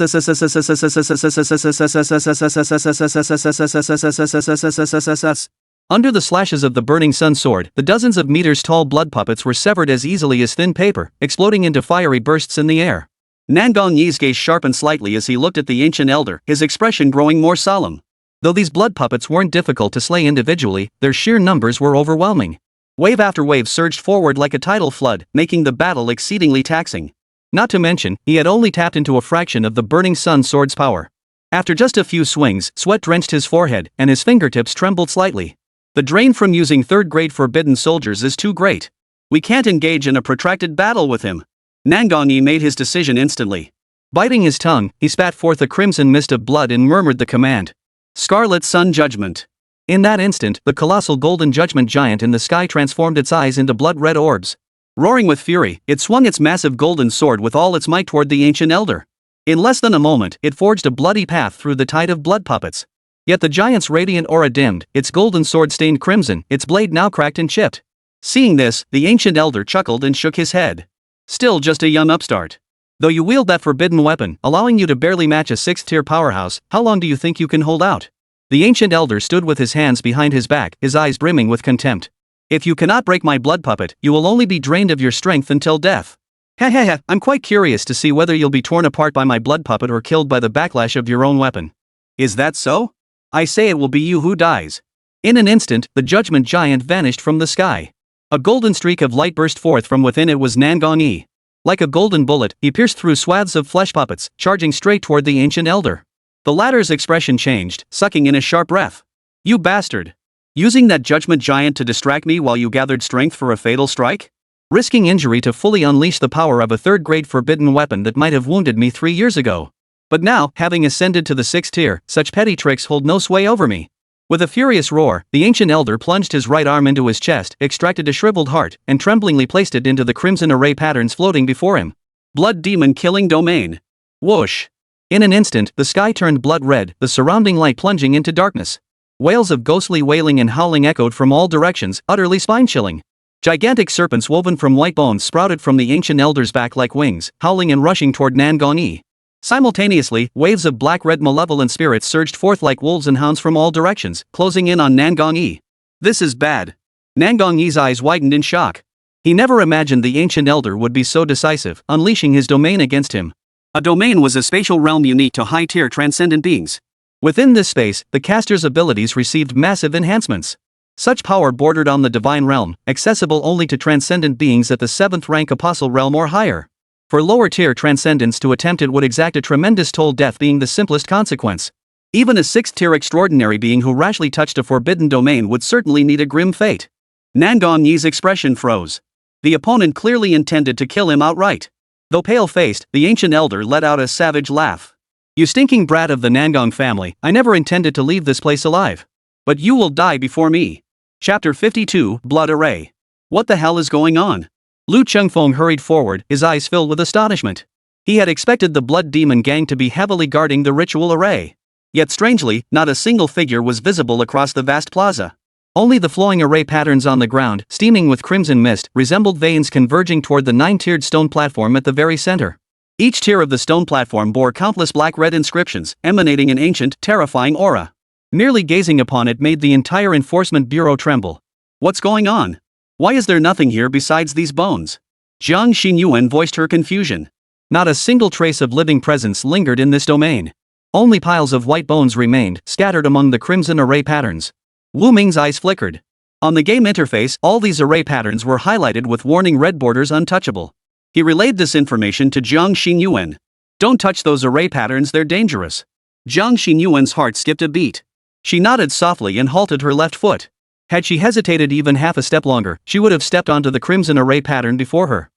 the slashes of the burning sun sword, the dozens of meters tall blood puppets were severed as easily as thin paper, exploding into fiery bursts in the air. Nangongyi's gaze sharpened slightly as he looked at the ancient elder, his expression growing more solemn. Though these blood puppets weren't difficult to slay individually, their sheer numbers were overwhelming. Wave after wave surged forward like a tidal flood, making the battle exceedingly taxing. Not to mention, he had only tapped into a fraction of the burning sun sword's power. After just a few swings, sweat drenched his forehead, and his fingertips trembled slightly. The drain from using third-grade forbidden soldiers is too great. We can't engage in a protracted battle with him. Nangongyi made his decision instantly. Biting his tongue, he spat forth a crimson mist of blood and murmured the command. Scarlet Sun Judgment. In that instant, the colossal golden judgment giant in the sky transformed its eyes into blood-red orbs. Roaring with fury, it swung its massive golden sword with all its might toward the ancient elder. In less than a moment, it forged a bloody path through the tide of blood puppets. Yet the giant's radiant aura dimmed, its golden sword stained crimson, its blade now cracked and chipped. Seeing this, the ancient elder chuckled and shook his head. Still just a young upstart. Though you wield that forbidden weapon, allowing you to barely match a 6th-tier powerhouse, how long do you think you can hold out? The ancient elder stood with his hands behind his back, his eyes brimming with contempt. If you cannot break my blood puppet, you will only be drained of your strength until death. Hehehe, I'm quite curious to see whether you'll be torn apart by my blood puppet or killed by the backlash of your own weapon. Is that so? I say it will be you who dies. In an instant, the judgment giant vanished from the sky. A golden streak of light burst forth from within. It was Nangong-yi. Like a golden bullet, he pierced through swaths of flesh puppets, charging straight toward the ancient elder. The latter's expression changed, sucking in a sharp breath. You bastard! Using that judgment giant to distract me while you gathered strength for a fatal strike? Risking injury to fully unleash the power of a 3rd-grade forbidden weapon that might have wounded me 3 years ago. But now, having ascended to the 6th tier, such petty tricks hold no sway over me. With a furious roar, the ancient elder plunged his right arm into his chest, extracted a shriveled heart, and tremblingly placed it into the crimson array patterns floating before him. Blood demon killing domain. Whoosh! In an instant, the sky turned blood red, the surrounding light plunging into darkness. Wails of ghostly wailing and howling echoed from all directions, utterly spine-chilling. Gigantic serpents woven from white bones sprouted from the ancient elder's back like wings, howling and rushing toward Nangong-yi. Simultaneously, waves of black-red malevolent spirits surged forth like wolves and hounds from all directions, closing in on Nangong-yi. This is bad. Nangong-yi's eyes widened in shock. He never imagined the ancient elder would be so decisive, unleashing his domain against him. A domain was a spatial realm unique to high-tier transcendent beings. Within this space, the caster's abilities received massive enhancements. Such power bordered on the divine realm, accessible only to transcendent beings at the 7th-rank apostle realm or higher. For lower-tier transcendents to attempt it would exact a tremendous toll, death being the simplest consequence. Even a 6th-tier extraordinary being who rashly touched a forbidden domain would certainly need a grim fate. Nangong-yi's expression froze. The opponent clearly intended to kill him outright. Though pale-faced, the ancient elder let out a savage laugh. You stinking brat of the Nangong family, I never intended to leave this place alive. But you will die before me. Chapter 52, Blood Array. What the hell is going on? Lu Chengfeng hurried forward, his eyes filled with astonishment. He had expected the Blood Demon gang to be heavily guarding the ritual array. Yet strangely, not a single figure was visible across the vast plaza. Only the flowing array patterns on the ground, steaming with crimson mist, resembled veins converging toward the 9-tiered stone platform at the very center. Each tier of the stone platform bore countless black-red inscriptions, emanating an ancient, terrifying aura. Merely gazing upon it made the entire enforcement bureau tremble. What's going on? Why is there nothing here besides these bones? Jiang Xinyuan voiced her confusion. Not a single trace of living presence lingered in this domain. Only piles of white bones remained, scattered among the crimson array patterns. Wu Ming's eyes flickered. On the game interface, all these array patterns were highlighted with warning red borders untouchable. He relayed this information to Jiang Xinyuan. Don't touch those array patterns, they're dangerous. Jiang Xinyuan's heart skipped a beat. She nodded softly and halted her left foot. Had she hesitated even half a step longer, she would have stepped onto the crimson array pattern before her.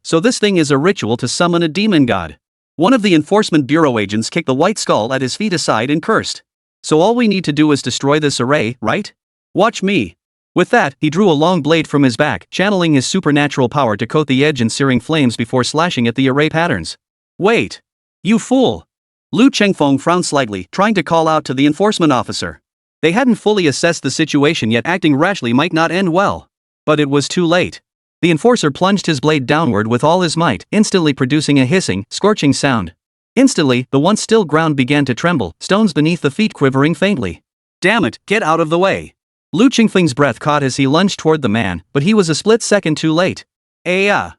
So this thing is a ritual to summon a demon god. One of the enforcement bureau agents kicked the white skull at his feet aside and cursed. So all we need to do is destroy this array, right? Watch me. With that, he drew a long blade from his back, channeling his supernatural power to coat the edge in searing flames before slashing at the array patterns. Wait! You fool! Lu Chengfeng frowned slightly, trying to call out to the enforcement officer. They hadn't fully assessed the situation yet. Acting rashly might not end well. But it was too late. The enforcer plunged his blade downward with all his might, instantly producing a hissing, scorching sound. Instantly, the once still ground began to tremble, stones beneath the feet quivering faintly. Damn it, get out of the way! Lu Chengfeng's breath caught as he lunged toward the man, but he was a split second too late. The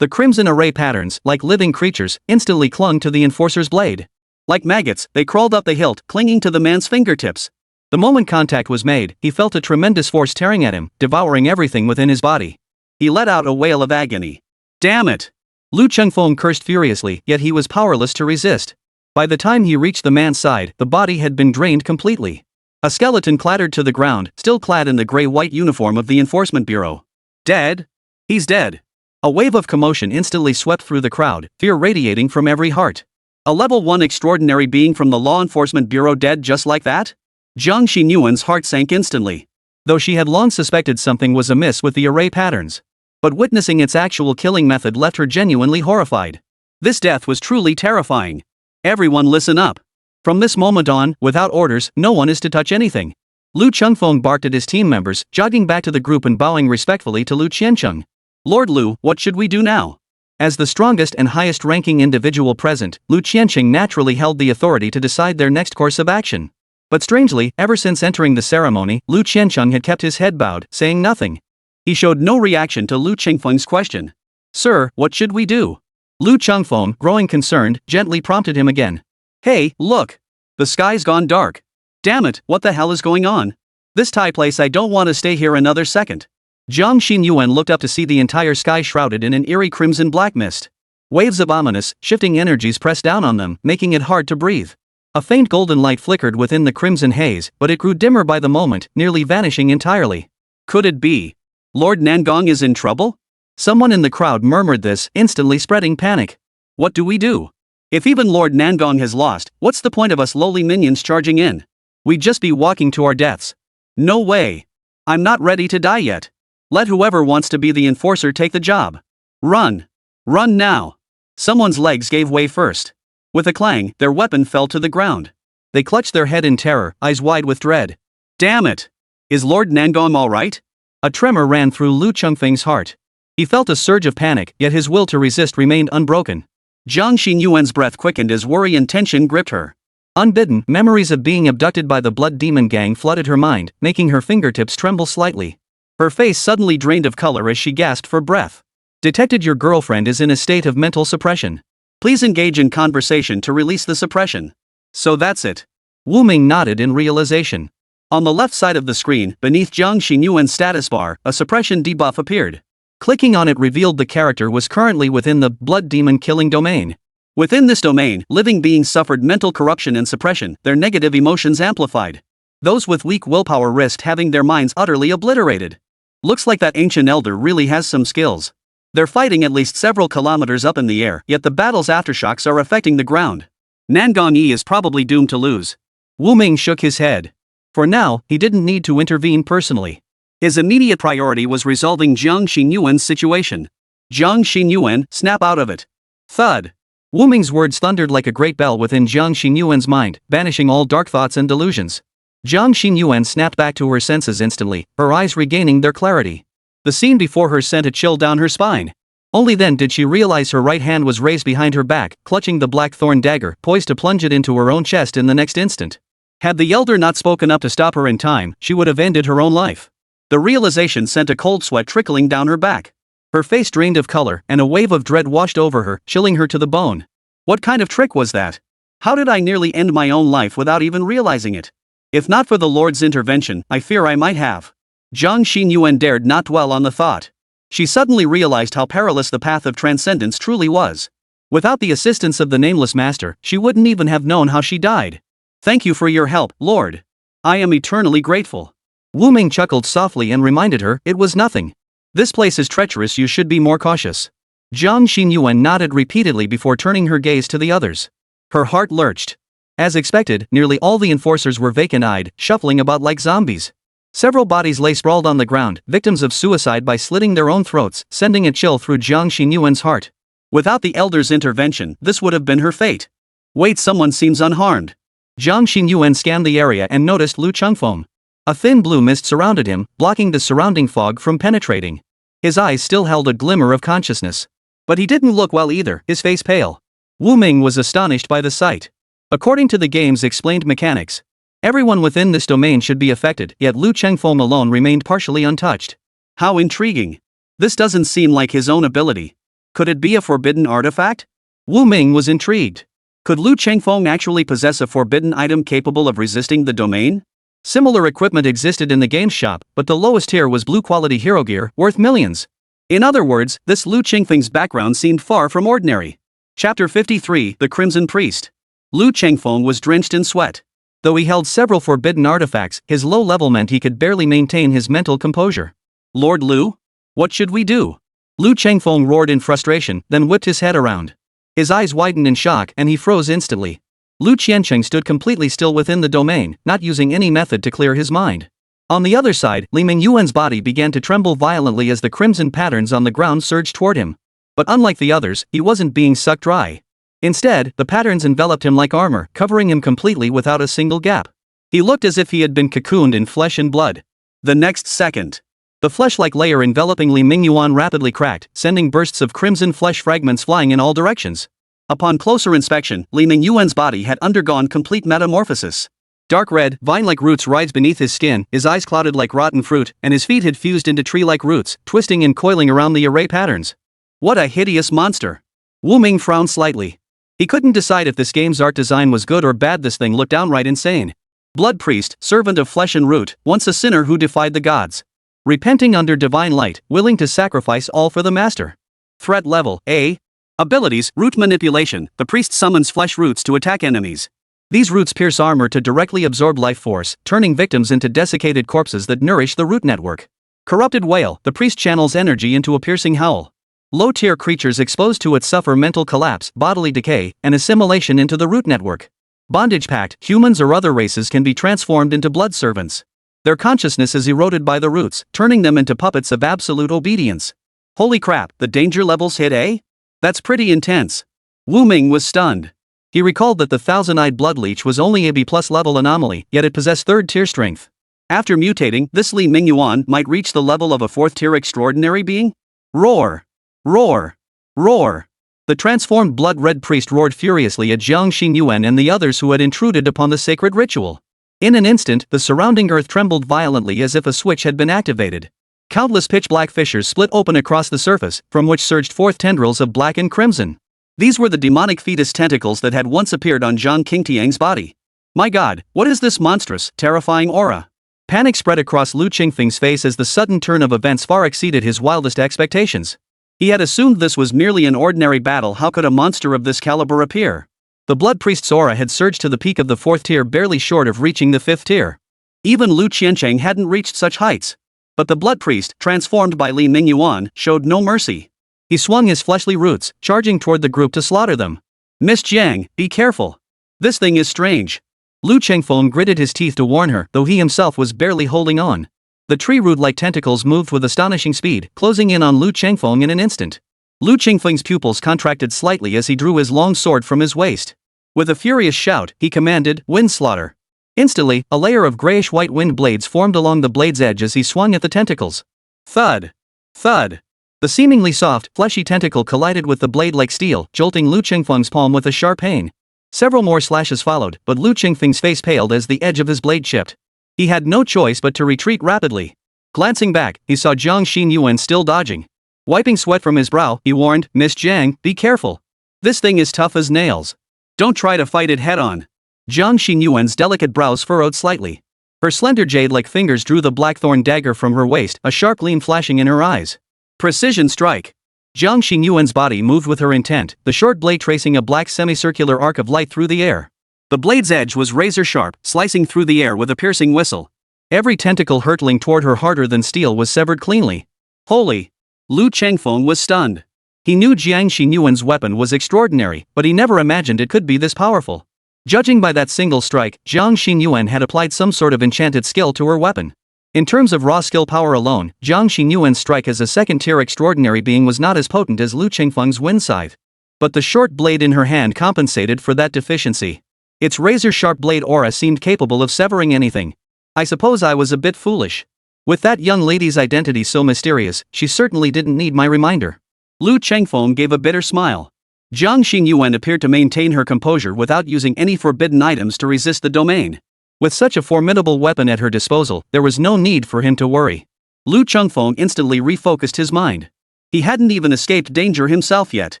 crimson array patterns, like living creatures, instantly clung to the enforcer's blade. Like maggots, they crawled up the hilt, clinging to the man's fingertips. The moment contact was made, he felt a tremendous force tearing at him, devouring everything within his body. He let out a wail of agony. Damn it! Lu Chengfeng cursed furiously, yet he was powerless to resist. By the time he reached the man's side, the body had been drained completely. A skeleton clattered to the ground, still clad in the gray-white uniform of the Enforcement Bureau. Dead? He's dead. A wave of commotion instantly swept through the crowd, fear radiating from every heart. A level 1 extraordinary being from the Law Enforcement Bureau dead just like that? Jiang Xinyuan's heart sank instantly. Though she had long suspected something was amiss with the array patterns. But witnessing its actual killing method left her genuinely horrified. This death was truly terrifying. Everyone listen up. From this moment on, without orders, no one is to touch anything. Lu Chengfeng barked at his team members, jogging back to the group and bowing respectfully to Lu Qiancheng. Lord Lu, what should we do now? As the strongest and highest-ranking individual present, Lu Qiancheng naturally held the authority to decide their next course of action. But strangely, ever since entering the ceremony, Lu Qiancheng had kept his head bowed, saying nothing. He showed no reaction to Lu Chengfeng's question. Sir, what should we do? Lu Chengfeng, growing concerned, gently prompted him again. Hey, look! The sky's gone dark. Damn it, what the hell is going on? This Thai place, I don't want to stay here another second. Jiang Xinyuan looked up to see the entire sky shrouded in an eerie crimson-black mist. Waves of ominous, shifting energies pressed down on them, making it hard to breathe. A faint golden light flickered within the crimson haze, but it grew dimmer by the moment, nearly vanishing entirely. Could it be? Lord Nangong is in trouble? Someone in the crowd murmured this, instantly spreading panic. What do we do? If even Lord Nangong has lost, what's the point of us lowly minions charging in? We'd just be walking to our deaths. No way. I'm not ready to die yet. Let whoever wants to be the enforcer take the job. Run. Run now. Someone's legs gave way first. With a clang, their weapon fell to the ground. They clutched their head in terror, eyes wide with dread. Damn it! Is Lord Nangong all right? A tremor ran through Lu Chengfeng's heart. He felt a surge of panic, yet his will to resist remained unbroken. Jiang Xinyuan's breath quickened as worry and tension gripped her. Unbidden, memories of being abducted by the Blood Demon gang flooded her mind, making her fingertips tremble slightly. Her face suddenly drained of color as she gasped for breath. Detected, your girlfriend is in a state of mental suppression. Please engage in conversation to release the suppression. So that's it. Wu Ming nodded in realization. On the left side of the screen, beneath Jiang Xinyuan's status bar, a suppression debuff appeared. Clicking on it revealed the character was currently within the Blood Demon killing domain. Within this domain, living beings suffered mental corruption and suppression, their negative emotions amplified. Those with weak willpower risked having their minds utterly obliterated. Looks like that ancient elder really has some skills. They're fighting at least several kilometers up in the air, yet the battle's aftershocks are affecting the ground. Nangong Yi is probably doomed to lose. Wu Ming shook his head. For now, he didn't need to intervene personally. His immediate priority was resolving Jiang Xinyuan's situation. Jiang Xinyuan, snap out of it. Thud. Wu Ming's words thundered like a great bell within Jiang Xinyuan's mind, banishing all dark thoughts and delusions. Jiang Xinyuan snapped back to her senses instantly, her eyes regaining their clarity. The scene before her sent a chill down her spine. Only then did she realize her right hand was raised behind her back, clutching the black thorn dagger, poised to plunge it into her own chest in the next instant. Had the elder not spoken up to stop her in time, she would have ended her own life. The realization sent a cold sweat trickling down her back. Her face drained of color, and a wave of dread washed over her, chilling her to the bone. What kind of trick was that? How did I nearly end my own life without even realizing it? If not for the Lord's intervention, I fear I might have. Jiang Xinyuan dared not dwell on the thought. She suddenly realized how perilous the path of transcendence truly was. Without the assistance of the Nameless Master, she wouldn't even have known how she died. Thank you for your help, Lord. I am eternally grateful. Wu Ming chuckled softly and reminded her, it was nothing. This place is treacherous, you should be more cautious. Jiang Xinyuan nodded repeatedly before turning her gaze to the others. Her heart lurched. As expected, nearly all the enforcers were vacant-eyed, shuffling about like zombies. Several bodies lay sprawled on the ground, victims of suicide by slitting their own throats, sending a chill through Jiang Xinyuan's heart. Without the elder's intervention, this would have been her fate. Wait, someone seems unharmed. Jiang Xinyuan scanned the area and noticed Lu Chengfeng. A thin blue mist surrounded him, blocking the surrounding fog from penetrating. His eyes still held a glimmer of consciousness. But he didn't look well either, his face pale. Wu Ming was astonished by the sight. According to the game's explained mechanics, everyone within this domain should be affected, yet Lu Chengfeng alone remained partially untouched. How intriguing. This doesn't seem like his own ability. Could it be a forbidden artifact? Wu Ming was intrigued. Could Lu Chengfeng actually possess a forbidden item capable of resisting the domain? Similar equipment existed in the game's shop, but the lowest tier was blue-quality hero gear, worth millions. In other words, this Lu Chengfeng's background seemed far from ordinary. Chapter 53, The Crimson Priest. Lu Chengfeng was drenched in sweat. Though he held several forbidden artifacts, his low level meant he could barely maintain his mental composure. Lord Lu? What should we do? Lu Chengfeng roared in frustration, then whipped his head around. His eyes widened in shock and he froze instantly. Lu Qiancheng stood completely still within the domain, not using any method to clear his mind. On the other side, Li Mingyuan's body began to tremble violently as the crimson patterns on the ground surged toward him. But unlike the others, he wasn't being sucked dry. Instead, the patterns enveloped him like armor, covering him completely without a single gap. He looked as if he had been cocooned in flesh and blood. The next second, the flesh-like layer enveloping Li Mingyuan rapidly cracked, sending bursts of crimson flesh fragments flying in all directions. Upon closer inspection, Li Mingyuan's body had undergone complete metamorphosis. Dark red, vine-like roots rise beneath his skin, his eyes clouded like rotten fruit, and his feet had fused into tree-like roots, twisting and coiling around the array patterns. What a hideous monster! Wu Ming frowned slightly. He couldn't decide if this game's art design was good or bad. This thing looked downright insane. Blood priest, servant of flesh and root, once a sinner who defied the gods. Repenting under divine light, willing to sacrifice all for the master. Threat level A. Abilities, root manipulation. The priest summons flesh roots to attack enemies. These roots pierce armor to directly absorb life force, turning victims into desiccated corpses that nourish the root network. Corrupted wail, the priest channels energy into a piercing howl. Low-tier creatures exposed to it suffer mental collapse, bodily decay, and assimilation into the root network. Bondage pact, humans or other races can be transformed into blood servants. Their consciousness is eroded by the roots, turning them into puppets of absolute obedience. Holy crap, the danger levels hit A? That's pretty intense. Wu Ming was stunned. He recalled that the thousand-eyed blood leech was only a B+ level anomaly, yet it possessed third-tier strength. After mutating, this Li Mingyuan might reach the level of a fourth-tier extraordinary being? Roar! Roar! Roar! The transformed blood-red priest roared furiously at Jiang Xinyuan and the others who had intruded upon the sacred ritual. In an instant, the surrounding earth trembled violently as if a switch had been activated. Countless pitch-black fissures split open across the surface, from which surged forth tendrils of black and crimson. These were the demonic fetus tentacles that had once appeared on Zhang Qingtiang's body. My god, what is this monstrous, terrifying aura? Panic spread across Lu Qingfeng's face as the sudden turn of events far exceeded his wildest expectations. He had assumed this was merely an ordinary battle. How could a monster of this caliber appear? The blood priest's aura had surged to the peak of the fourth tier, barely short of reaching the fifth tier. Even Lu Qiancheng hadn't reached such heights. But the blood priest, transformed by Li Mingyuan, showed no mercy. He swung his fleshly roots, charging toward the group to slaughter them. Miss Jiang, be careful. This thing is strange. Lu Chengfeng gritted his teeth to warn her, though he himself was barely holding on. The tree root-like tentacles moved with astonishing speed, closing in on Lu Chengfeng in an instant. Lu Qingfeng's pupils contracted slightly as he drew his long sword from his waist. With a furious shout, he commanded, "Wind slaughter." Instantly, a layer of grayish-white wind blades formed along the blade's edge as he swung at the tentacles. Thud! Thud! The seemingly soft, fleshy tentacle collided with the blade like steel, jolting Lu Qingfeng's palm with a sharp pain. Several more slashes followed, but Lu Qingfeng's face paled as the edge of his blade chipped. He had no choice but to retreat rapidly. Glancing back, he saw Jiang Xinyuan still dodging. Wiping sweat from his brow, he warned, "Miss Jiang, be careful. This thing is tough as nails. Don't try to fight it head-on." Jiang Xinyuan's delicate brows furrowed slightly. Her slender jade-like fingers drew the blackthorn dagger from her waist, a sharp gleam flashing in her eyes. Precision strike. Jiang Xinyuan's body moved with her intent, the short blade tracing a black semicircular arc of light through the air. The blade's edge was razor-sharp, slicing through the air with a piercing whistle. Every tentacle hurtling toward her harder than steel was severed cleanly. Holy! Lu Chengfeng was stunned. He knew Jiang Xinyuan's weapon was extraordinary, but he never imagined it could be this powerful. Judging by that single strike, Jiang Xinyuan had applied some sort of enchanted skill to her weapon. In terms of raw skill power alone, Jiang Xinyuan's strike as a second-tier extraordinary being was not as potent as Lu Qingfeng's wind scythe. But the short blade in her hand compensated for that deficiency. Its razor-sharp blade aura seemed capable of severing anything. I suppose I was a bit foolish. With that young lady's identity so mysterious, she certainly didn't need my reminder. Lu Chengfeng gave a bitter smile. Jiang Xinyuan appeared to maintain her composure without using any forbidden items to resist the domain. With such a formidable weapon at her disposal, there was no need for him to worry. Lu Chengfeng instantly refocused his mind. He hadn't even escaped danger himself yet.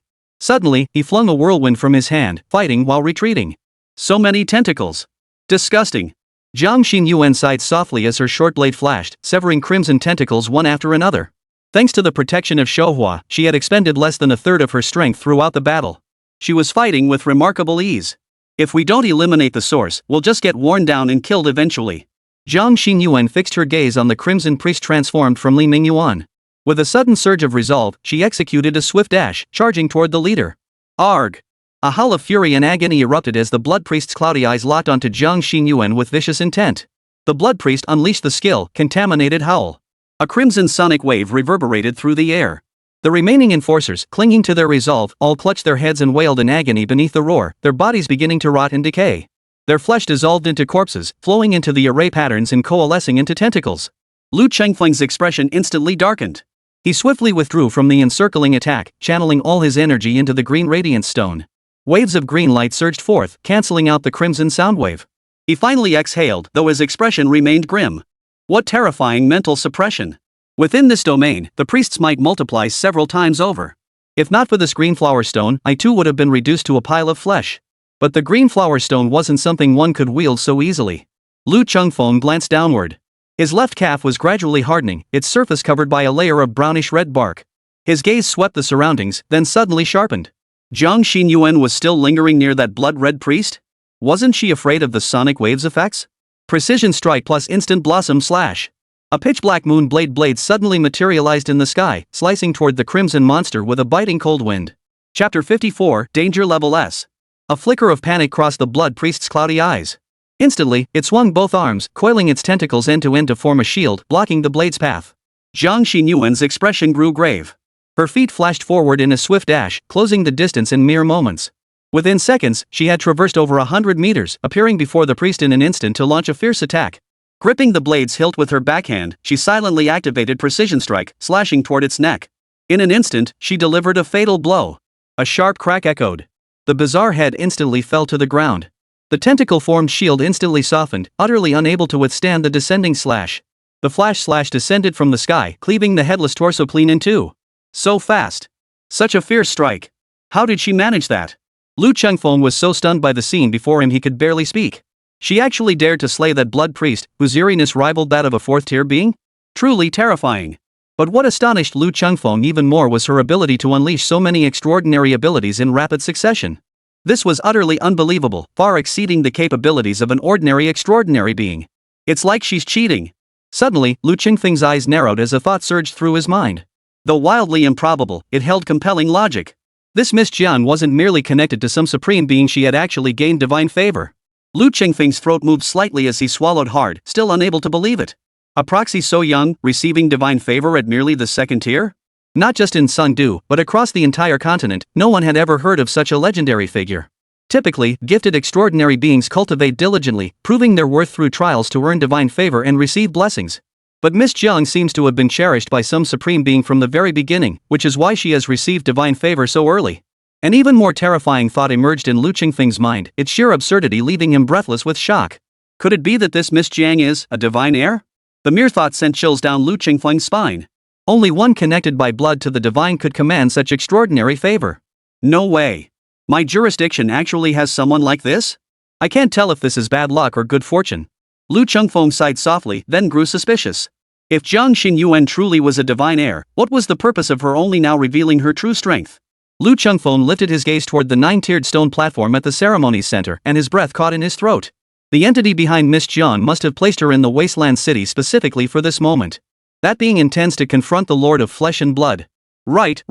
Suddenly, he flung a whirlwind from his hand, fighting while retreating. So many tentacles. Disgusting. Jiang Xinyuan sighed softly as her short blade flashed, severing crimson tentacles one after another. Thanks to the protection of Shouhua, she had expended less than a third of her strength throughout the battle. She was fighting with remarkable ease. If we don't eliminate the source, we'll just get worn down and killed eventually. Jiang Xinyuan fixed her gaze on the crimson priest transformed from Li Mingyuan. With a sudden surge of resolve, she executed a swift dash, charging toward the leader. Arg! A howl of fury and agony erupted as the blood priest's cloudy eyes locked onto Jiang Xinyuan with vicious intent. The blood priest unleashed the skill, contaminated howl. A crimson sonic wave reverberated through the air. The remaining enforcers, clinging to their resolve, all clutched their heads and wailed in agony beneath the roar, their bodies beginning to rot and decay. Their flesh dissolved into corpses, flowing into the array patterns and coalescing into tentacles. Lu Chengfeng's expression instantly darkened. He swiftly withdrew from the encircling attack, channeling all his energy into the green radiance stone. Waves of green light surged forth, cancelling out the crimson sound wave. He finally exhaled, though his expression remained grim. What terrifying mental suppression! Within this domain, the priest's might multiplies several times over. If not for this green flower stone, I too would have been reduced to a pile of flesh. But the green flower stone wasn't something one could wield so easily. Lu Chengfeng glanced downward. His left calf was gradually hardening, its surface covered by a layer of brownish-red bark. His gaze swept the surroundings, then suddenly sharpened. Jiang Xinyuan was still lingering near that blood-red priest? Wasn't she afraid of the sonic waves effects? Precision strike plus instant blossom slash. A pitch-black moon blade suddenly materialized in the sky, slicing toward the crimson monster with a biting cold wind. Chapter 54, Danger Level S. A flicker of panic crossed the blood priest's cloudy eyes. Instantly, it swung both arms, coiling its tentacles end-to-end to form a shield, blocking the blade's path. Jiang Xinyuan's expression grew grave. Her feet flashed forward in a swift dash, closing the distance in mere moments. Within seconds, she had traversed over 100 meters, appearing before the priest in an instant to launch a fierce attack. Gripping the blade's hilt with her backhand, she silently activated Precision Strike, slashing toward its neck. In an instant, she delivered a fatal blow. A sharp crack echoed. The bizarre head instantly fell to the ground. The tentacle-formed shield instantly softened, utterly unable to withstand the descending slash. The flash slash descended from the sky, cleaving the headless torso clean in two. So fast. Such a fierce strike. How did she manage that? Lu Chengfeng was so stunned by the scene before him he could barely speak. She actually dared to slay that blood priest, whose eeriness rivaled that of a fourth-tier being? Truly terrifying. But what astonished Lu Chengfeng even more was her ability to unleash so many extraordinary abilities in rapid succession. This was utterly unbelievable, far exceeding the capabilities of an ordinary extraordinary being. It's like she's cheating. Suddenly, Lu Chengfeng's eyes narrowed as a thought surged through his mind. Though wildly improbable, it held compelling logic. This Miss Jian wasn't merely connected to some supreme being, she had actually gained divine favor. Lu Chengfeng's throat moved slightly as he swallowed hard, still unable to believe it. A proxy so young, receiving divine favor at merely the second tier? Not just in Sungdu, but across the entire continent, no one had ever heard of such a legendary figure. Typically, gifted extraordinary beings cultivate diligently, proving their worth through trials to earn divine favor and receive blessings. But Miss Jiang seems to have been cherished by some supreme being from the very beginning, which is why she has received divine favor so early. An even more terrifying thought emerged in Lu Chengfeng's mind, its sheer absurdity leaving him breathless with shock. Could it be that this Miss Jiang is a divine heir? The mere thought sent chills down Lu Chengfeng's spine. Only one connected by blood to the divine could command such extraordinary favor. No way. My jurisdiction actually has someone like this? I can't tell if this is bad luck or good fortune. Lu Chengfeng sighed softly, then grew suspicious. If Jiang Xinyuan truly was a divine heir, what was the purpose of her only now revealing her true strength? Lu Chengfeng lifted his gaze toward the 9-tiered stone platform at the ceremonies center, and his breath caught in his throat. The entity behind Miss Jian must have placed her in the wasteland city specifically for this moment. That being intends to confront the Lord of Flesh and Blood. Right.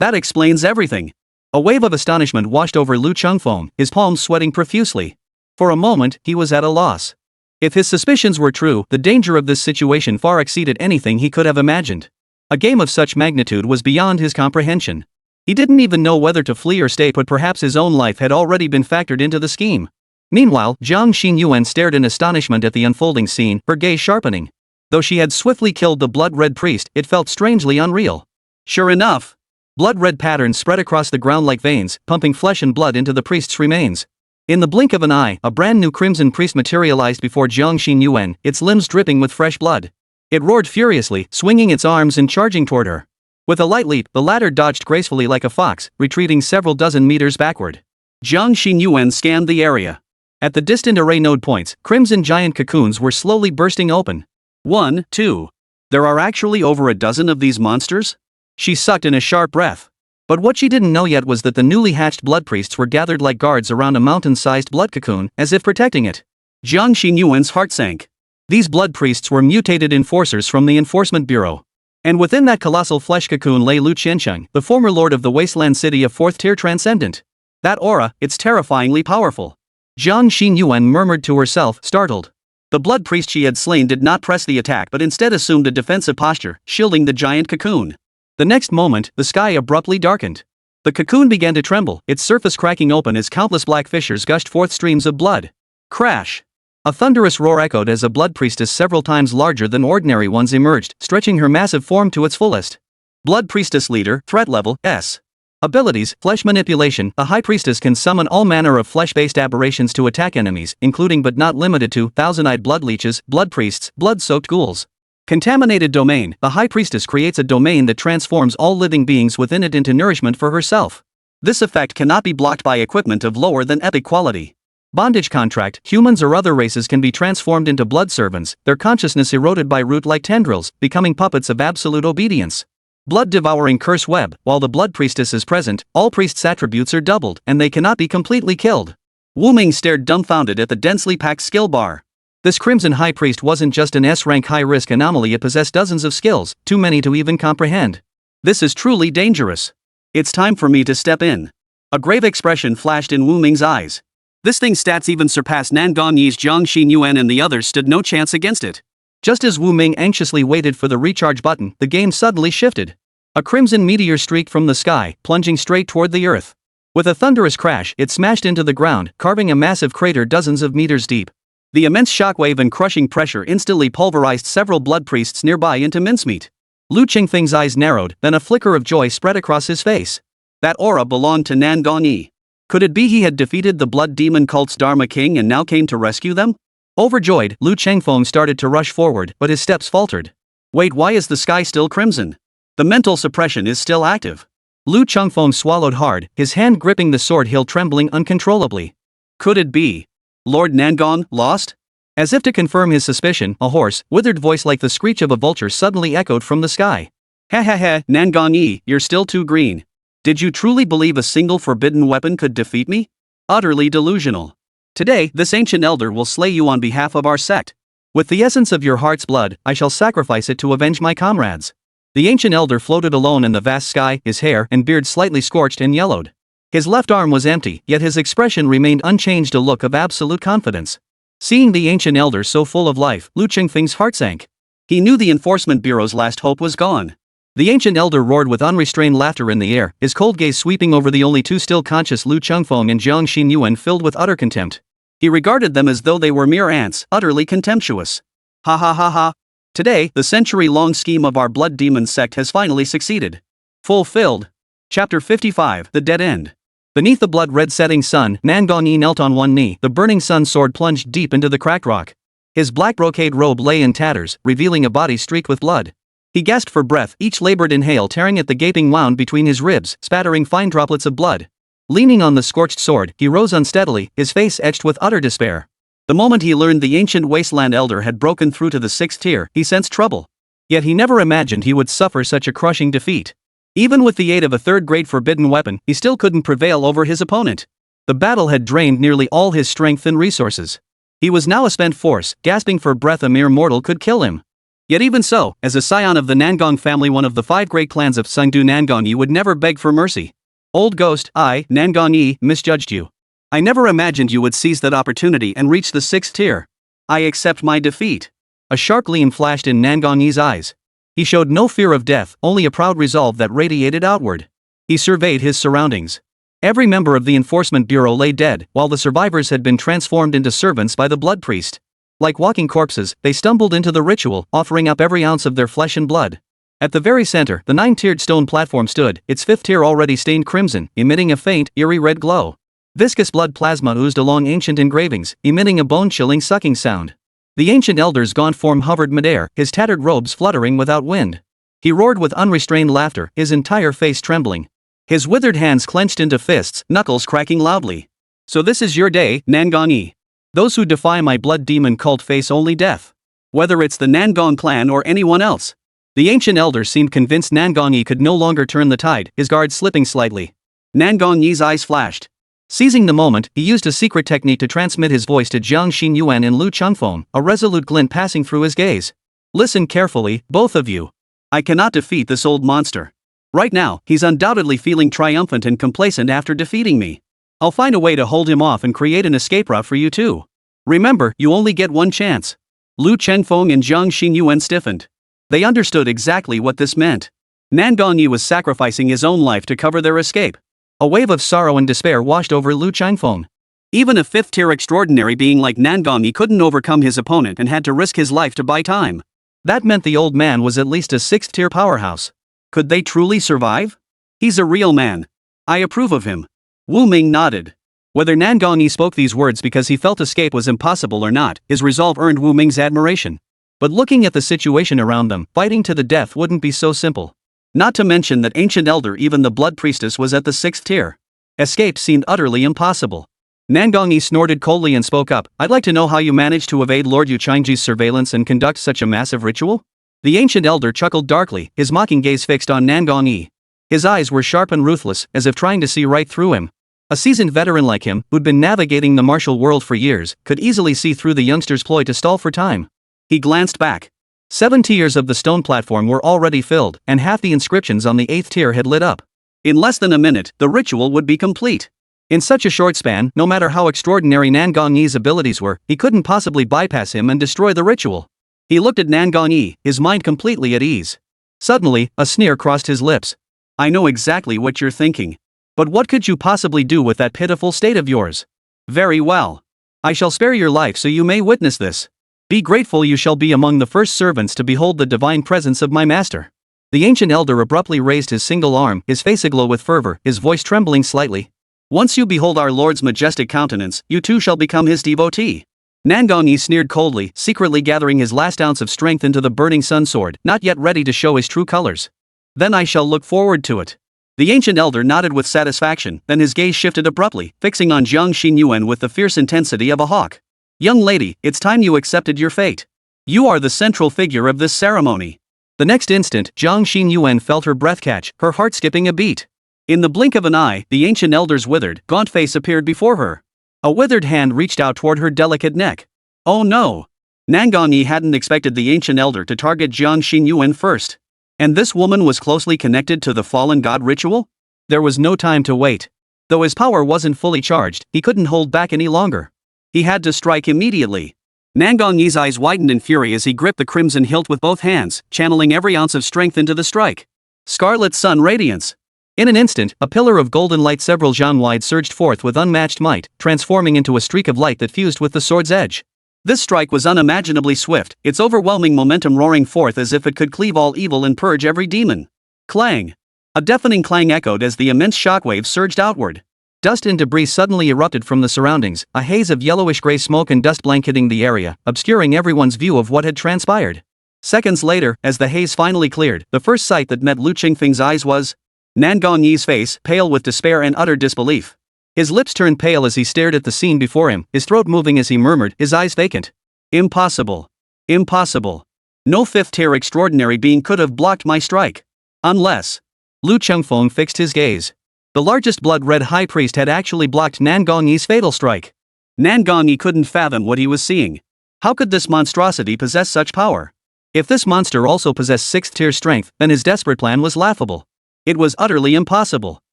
That explains everything. A wave of astonishment washed over Lu Chengfeng, his palms sweating profusely. For a moment, he was at a loss. If his suspicions were true, the danger of this situation far exceeded anything he could have imagined. A game of such magnitude was beyond his comprehension. He didn't even know whether to flee or stay put. Perhaps his own life had already been factored into the scheme. Meanwhile, Jiang Xinyuan stared in astonishment at the unfolding scene, her gaze sharpening. Though she had swiftly killed the blood-red priest, it felt strangely unreal. Sure enough, blood-red patterns spread across the ground like veins, pumping flesh and blood into the priest's remains. In the blink of an eye, a brand new crimson priest materialized before Jiang Xinyuan, its limbs dripping with fresh blood. It roared furiously, swinging its arms and charging toward her. With a light leap, the latter dodged gracefully like a fox, retreating several dozen meters backward. Jiang Xinyuan scanned the area. At the distant array node points, crimson giant cocoons were slowly bursting open. 1, 2. There are actually over a dozen of these monsters? She sucked in a sharp breath. But what she didn't know yet was that the newly hatched blood priests were gathered like guards around a mountain-sized blood cocoon, as if protecting it. Jiang Xinyuan's heart sank. These blood priests were mutated enforcers from the Enforcement Bureau. And within that colossal flesh cocoon lay Lu Qiansheng, the former lord of the wasteland city of 4th-tier transcendent. That aura, it's terrifyingly powerful. Jiang Xinyuan murmured to herself, startled. The blood priest she had slain did not press the attack but instead assumed a defensive posture, shielding the giant cocoon. The next moment, the sky abruptly darkened. The cocoon began to tremble, its surface cracking open as countless black fissures gushed forth streams of blood. Crash! A thunderous roar echoed as a blood priestess several times larger than ordinary ones emerged, stretching her massive form to its fullest. Blood Priestess Leader, Threat Level, S. Abilities, Flesh Manipulation. The High Priestess can summon all manner of flesh-based aberrations to attack enemies, including but not limited to thousand-eyed blood leeches, blood priests, blood-soaked ghouls. Contaminated Domain. The High Priestess creates a domain that transforms all living beings within it into nourishment for herself. This effect cannot be blocked by equipment of lower than epic quality. Bondage Contract. Humans or other races can be transformed into blood servants, their consciousness eroded by root-like tendrils, becoming puppets of absolute obedience. Blood-Devouring Curse Web. While the Blood Priestess is present, all priests' attributes are doubled, and they cannot be completely killed. Wu Ming stared dumbfounded at the densely packed skill bar. This Crimson High Priest wasn't just an S-rank high-risk anomaly, it possessed dozens of skills, too many to even comprehend. This is truly dangerous. It's time for me to step in. A grave expression flashed in Wu Ming's eyes. This thing's stats even surpassed Nan Gongyi's Jiang Xinyuan, and the others stood no chance against it. Just as Wu Ming anxiously waited for the recharge button, the game suddenly shifted. A crimson meteor streaked from the sky, plunging straight toward the earth. With a thunderous crash, it smashed into the ground, carving a massive crater dozens of meters deep. The immense shockwave and crushing pressure instantly pulverized several blood priests nearby into mincemeat. Lu Qingfeng's eyes narrowed, then a flicker of joy spread across his face. That aura belonged to Nan Gongyi. Could it be he had defeated the blood demon cult's Dharma King and now came to rescue them? Overjoyed, Lu Chengfeng started to rush forward, but his steps faltered. Wait, why is the sky still crimson? The mental suppression is still active. Lu Chengfeng swallowed hard, his hand gripping the sword hilt trembling uncontrollably. Could it be Lord Nangon lost? As if to confirm his suspicion, a hoarse, withered voice like the screech of a vulture suddenly echoed from the sky. Ha ha ha, Nangongyi, you're still too green. Did you truly believe a single forbidden weapon could defeat me? Utterly delusional. Today, this ancient elder will slay you on behalf of our sect. With the essence of your heart's blood, I shall sacrifice it to avenge my comrades. The ancient elder floated alone in the vast sky, his hair and beard slightly scorched and yellowed. His left arm was empty, yet his expression remained unchanged, a look of absolute confidence. Seeing the ancient elder so full of life, Lu Qingfeng's heart sank. He knew the Enforcement Bureau's last hope was gone. The ancient elder roared with unrestrained laughter in the air, his cold gaze sweeping over the only two still conscious Lu Chengfeng and Jiang Xinyuan filled with utter contempt. He regarded them as though they were mere ants, utterly contemptuous. Ha ha ha ha. Today, the century-long scheme of our blood demon sect has finally succeeded. Fulfilled. Chapter 55, The Dead End. Beneath the blood-red setting sun, Nangongyi knelt on one knee, the burning sun sword plunged deep into the cracked rock. His black brocade robe lay in tatters, revealing a body streaked with blood. He gasped for breath, each labored inhale tearing at the gaping wound between his ribs, spattering fine droplets of blood. Leaning on the scorched sword, he rose unsteadily, his face etched with utter despair. The moment he learned the ancient wasteland elder had broken through to the 6th tier, he sensed trouble. Yet he never imagined he would suffer such a crushing defeat. Even with the aid of a third-grade forbidden weapon, he still couldn't prevail over his opponent. The battle had drained nearly all his strength and resources. He was now a spent force, gasping for breath. A mere mortal could kill him. Yet even so, as a scion of the Nangong family, one of the 5 great clans of Sengdu, Nangongyi would never beg for mercy. Old ghost, I, Nangongyi, misjudged you. I never imagined you would seize that opportunity and reach the 6th tier. I accept my defeat. A sharp gleam flashed in Nangongyi's eyes. He showed no fear of death, only a proud resolve that radiated outward. He surveyed his surroundings. Every member of the Enforcement Bureau lay dead, while the survivors had been transformed into servants by the blood priest. Like walking corpses, they stumbled into the ritual, offering up every ounce of their flesh and blood. At the very center, the 9-tiered stone platform stood, its 5th tier already stained crimson, emitting a faint, eerie red glow. Viscous blood plasma oozed along ancient engravings, emitting a bone-chilling sucking sound. The ancient elder's gaunt form hovered midair, his tattered robes fluttering without wind. He roared with unrestrained laughter, his entire face trembling. His withered hands clenched into fists, knuckles cracking loudly. So this is your day, Nangongyi. Those who defy my blood demon cult face only death. Whether it's the Nangong clan or anyone else. The ancient elder seemed convinced Nangongyi could no longer turn the tide, his guard slipping slightly. Nangongyi's eyes flashed. Seizing the moment, he used a secret technique to transmit his voice to Jiang Xinyuan and Lu Chengfeng, a resolute glint passing through his gaze. Listen carefully, both of you. I cannot defeat this old monster. Right now, he's undoubtedly feeling triumphant and complacent after defeating me. I'll find a way to hold him off and create an escape route for you too. Remember, you only get one chance. Lu Chengfeng and Jiang Xinyuan stiffened. They understood exactly what this meant. Nan Gongyi was sacrificing his own life to cover their escape. A wave of sorrow and despair washed over Lu Changfeng. Even a fifth-tier extraordinary being like Nan Gongyi couldn't overcome his opponent and had to risk his life to buy time. That meant the old man was at least a sixth-tier powerhouse. Could they truly survive? He's a real man. I approve of him. Wu Ming nodded. Whether Nan Gongyi spoke these words because he felt escape was impossible or not, his resolve earned Wu Ming's admiration. But looking at the situation around them, fighting to the death wouldn't be so simple. Not to mention that ancient elder, even the blood priestess, was at the sixth tier. Escape seemed utterly impossible. Nan Gongyi snorted coldly and spoke up, "I'd like to know how you managed to evade Lord Yu Changji's surveillance and conduct such a massive ritual?" The ancient elder chuckled darkly, his mocking gaze fixed on Nan Gongyi. His eyes were sharp and ruthless, as if trying to see right through him. A seasoned veteran like him, who'd been navigating the martial world for years, could easily see through the youngster's ploy to stall for time. He glanced back. 7 tiers of the stone platform were already filled, and half the inscriptions on the 8th tier had lit up. In less than a minute, the ritual would be complete. In such a short span, no matter how extraordinary Nan Gongyi's abilities were, he couldn't possibly bypass him and destroy the ritual. He looked at Nan Gongyi, his mind completely at ease. Suddenly, a sneer crossed his lips. "I know exactly what you're thinking. But what could you possibly do with that pitiful state of yours?" Very well. I shall spare your life so you may witness this. Be grateful you shall be among the first servants to behold the divine presence of my master. The ancient elder abruptly raised his single arm, his face aglow with fervor, his voice trembling slightly. "Once you behold our Lord's majestic countenance, you too shall become his devotee." Nan Gongyi sneered coldly, secretly gathering his last ounce of strength into the burning sun sword, not yet ready to show his true colors. "Then I shall look forward to it." The ancient elder nodded with satisfaction, then his gaze shifted abruptly, fixing on Jiang Xinyuan with the fierce intensity of a hawk. "Young lady, it's time you accepted your fate. You are the central figure of this ceremony." The next instant, Jiang Xinyuan felt her breath catch, her heart skipping a beat. In the blink of an eye, the ancient elder's withered, gaunt face appeared before her. A withered hand reached out toward her delicate neck. Oh no! Nan Gongyi hadn't expected the ancient elder to target Jiang Xinyuan first. And this woman was closely connected to the fallen god ritual? There was no time to wait. Though his power wasn't fully charged, he couldn't hold back any longer. He had to strike immediately. Nan Gongyi's eyes widened in fury as he gripped the crimson hilt with both hands, channeling every ounce of strength into the strike. Scarlet Sun Radiance. In an instant, a pillar of golden light several zhan wide surged forth with unmatched might, transforming into a streak of light that fused with the sword's edge. This strike was unimaginably swift, its overwhelming momentum roaring forth as if it could cleave all evil and purge every demon. Clang! A deafening clang echoed as the immense shockwave surged outward. Dust and debris suddenly erupted from the surroundings, a haze of yellowish-gray smoke and dust blanketing the area, obscuring everyone's view of what had transpired. Seconds later, as the haze finally cleared, the first sight that met Lu Qingfeng's eyes was Nan Gongyi's face, pale with despair and utter disbelief. His lips turned pale as he stared at the scene before him, his throat moving as he murmured, his eyes vacant. Impossible. Impossible. No fifth-tier extraordinary being could have blocked my strike. Unless. Lu Chengfeng fixed his gaze. The largest blood-red high priest had actually blocked Nan Gongyi's fatal strike. Nan Gongyi couldn't fathom what he was seeing. How could this monstrosity possess such power? If this monster also possessed sixth-tier strength, then his desperate plan was laughable. It was utterly impossible.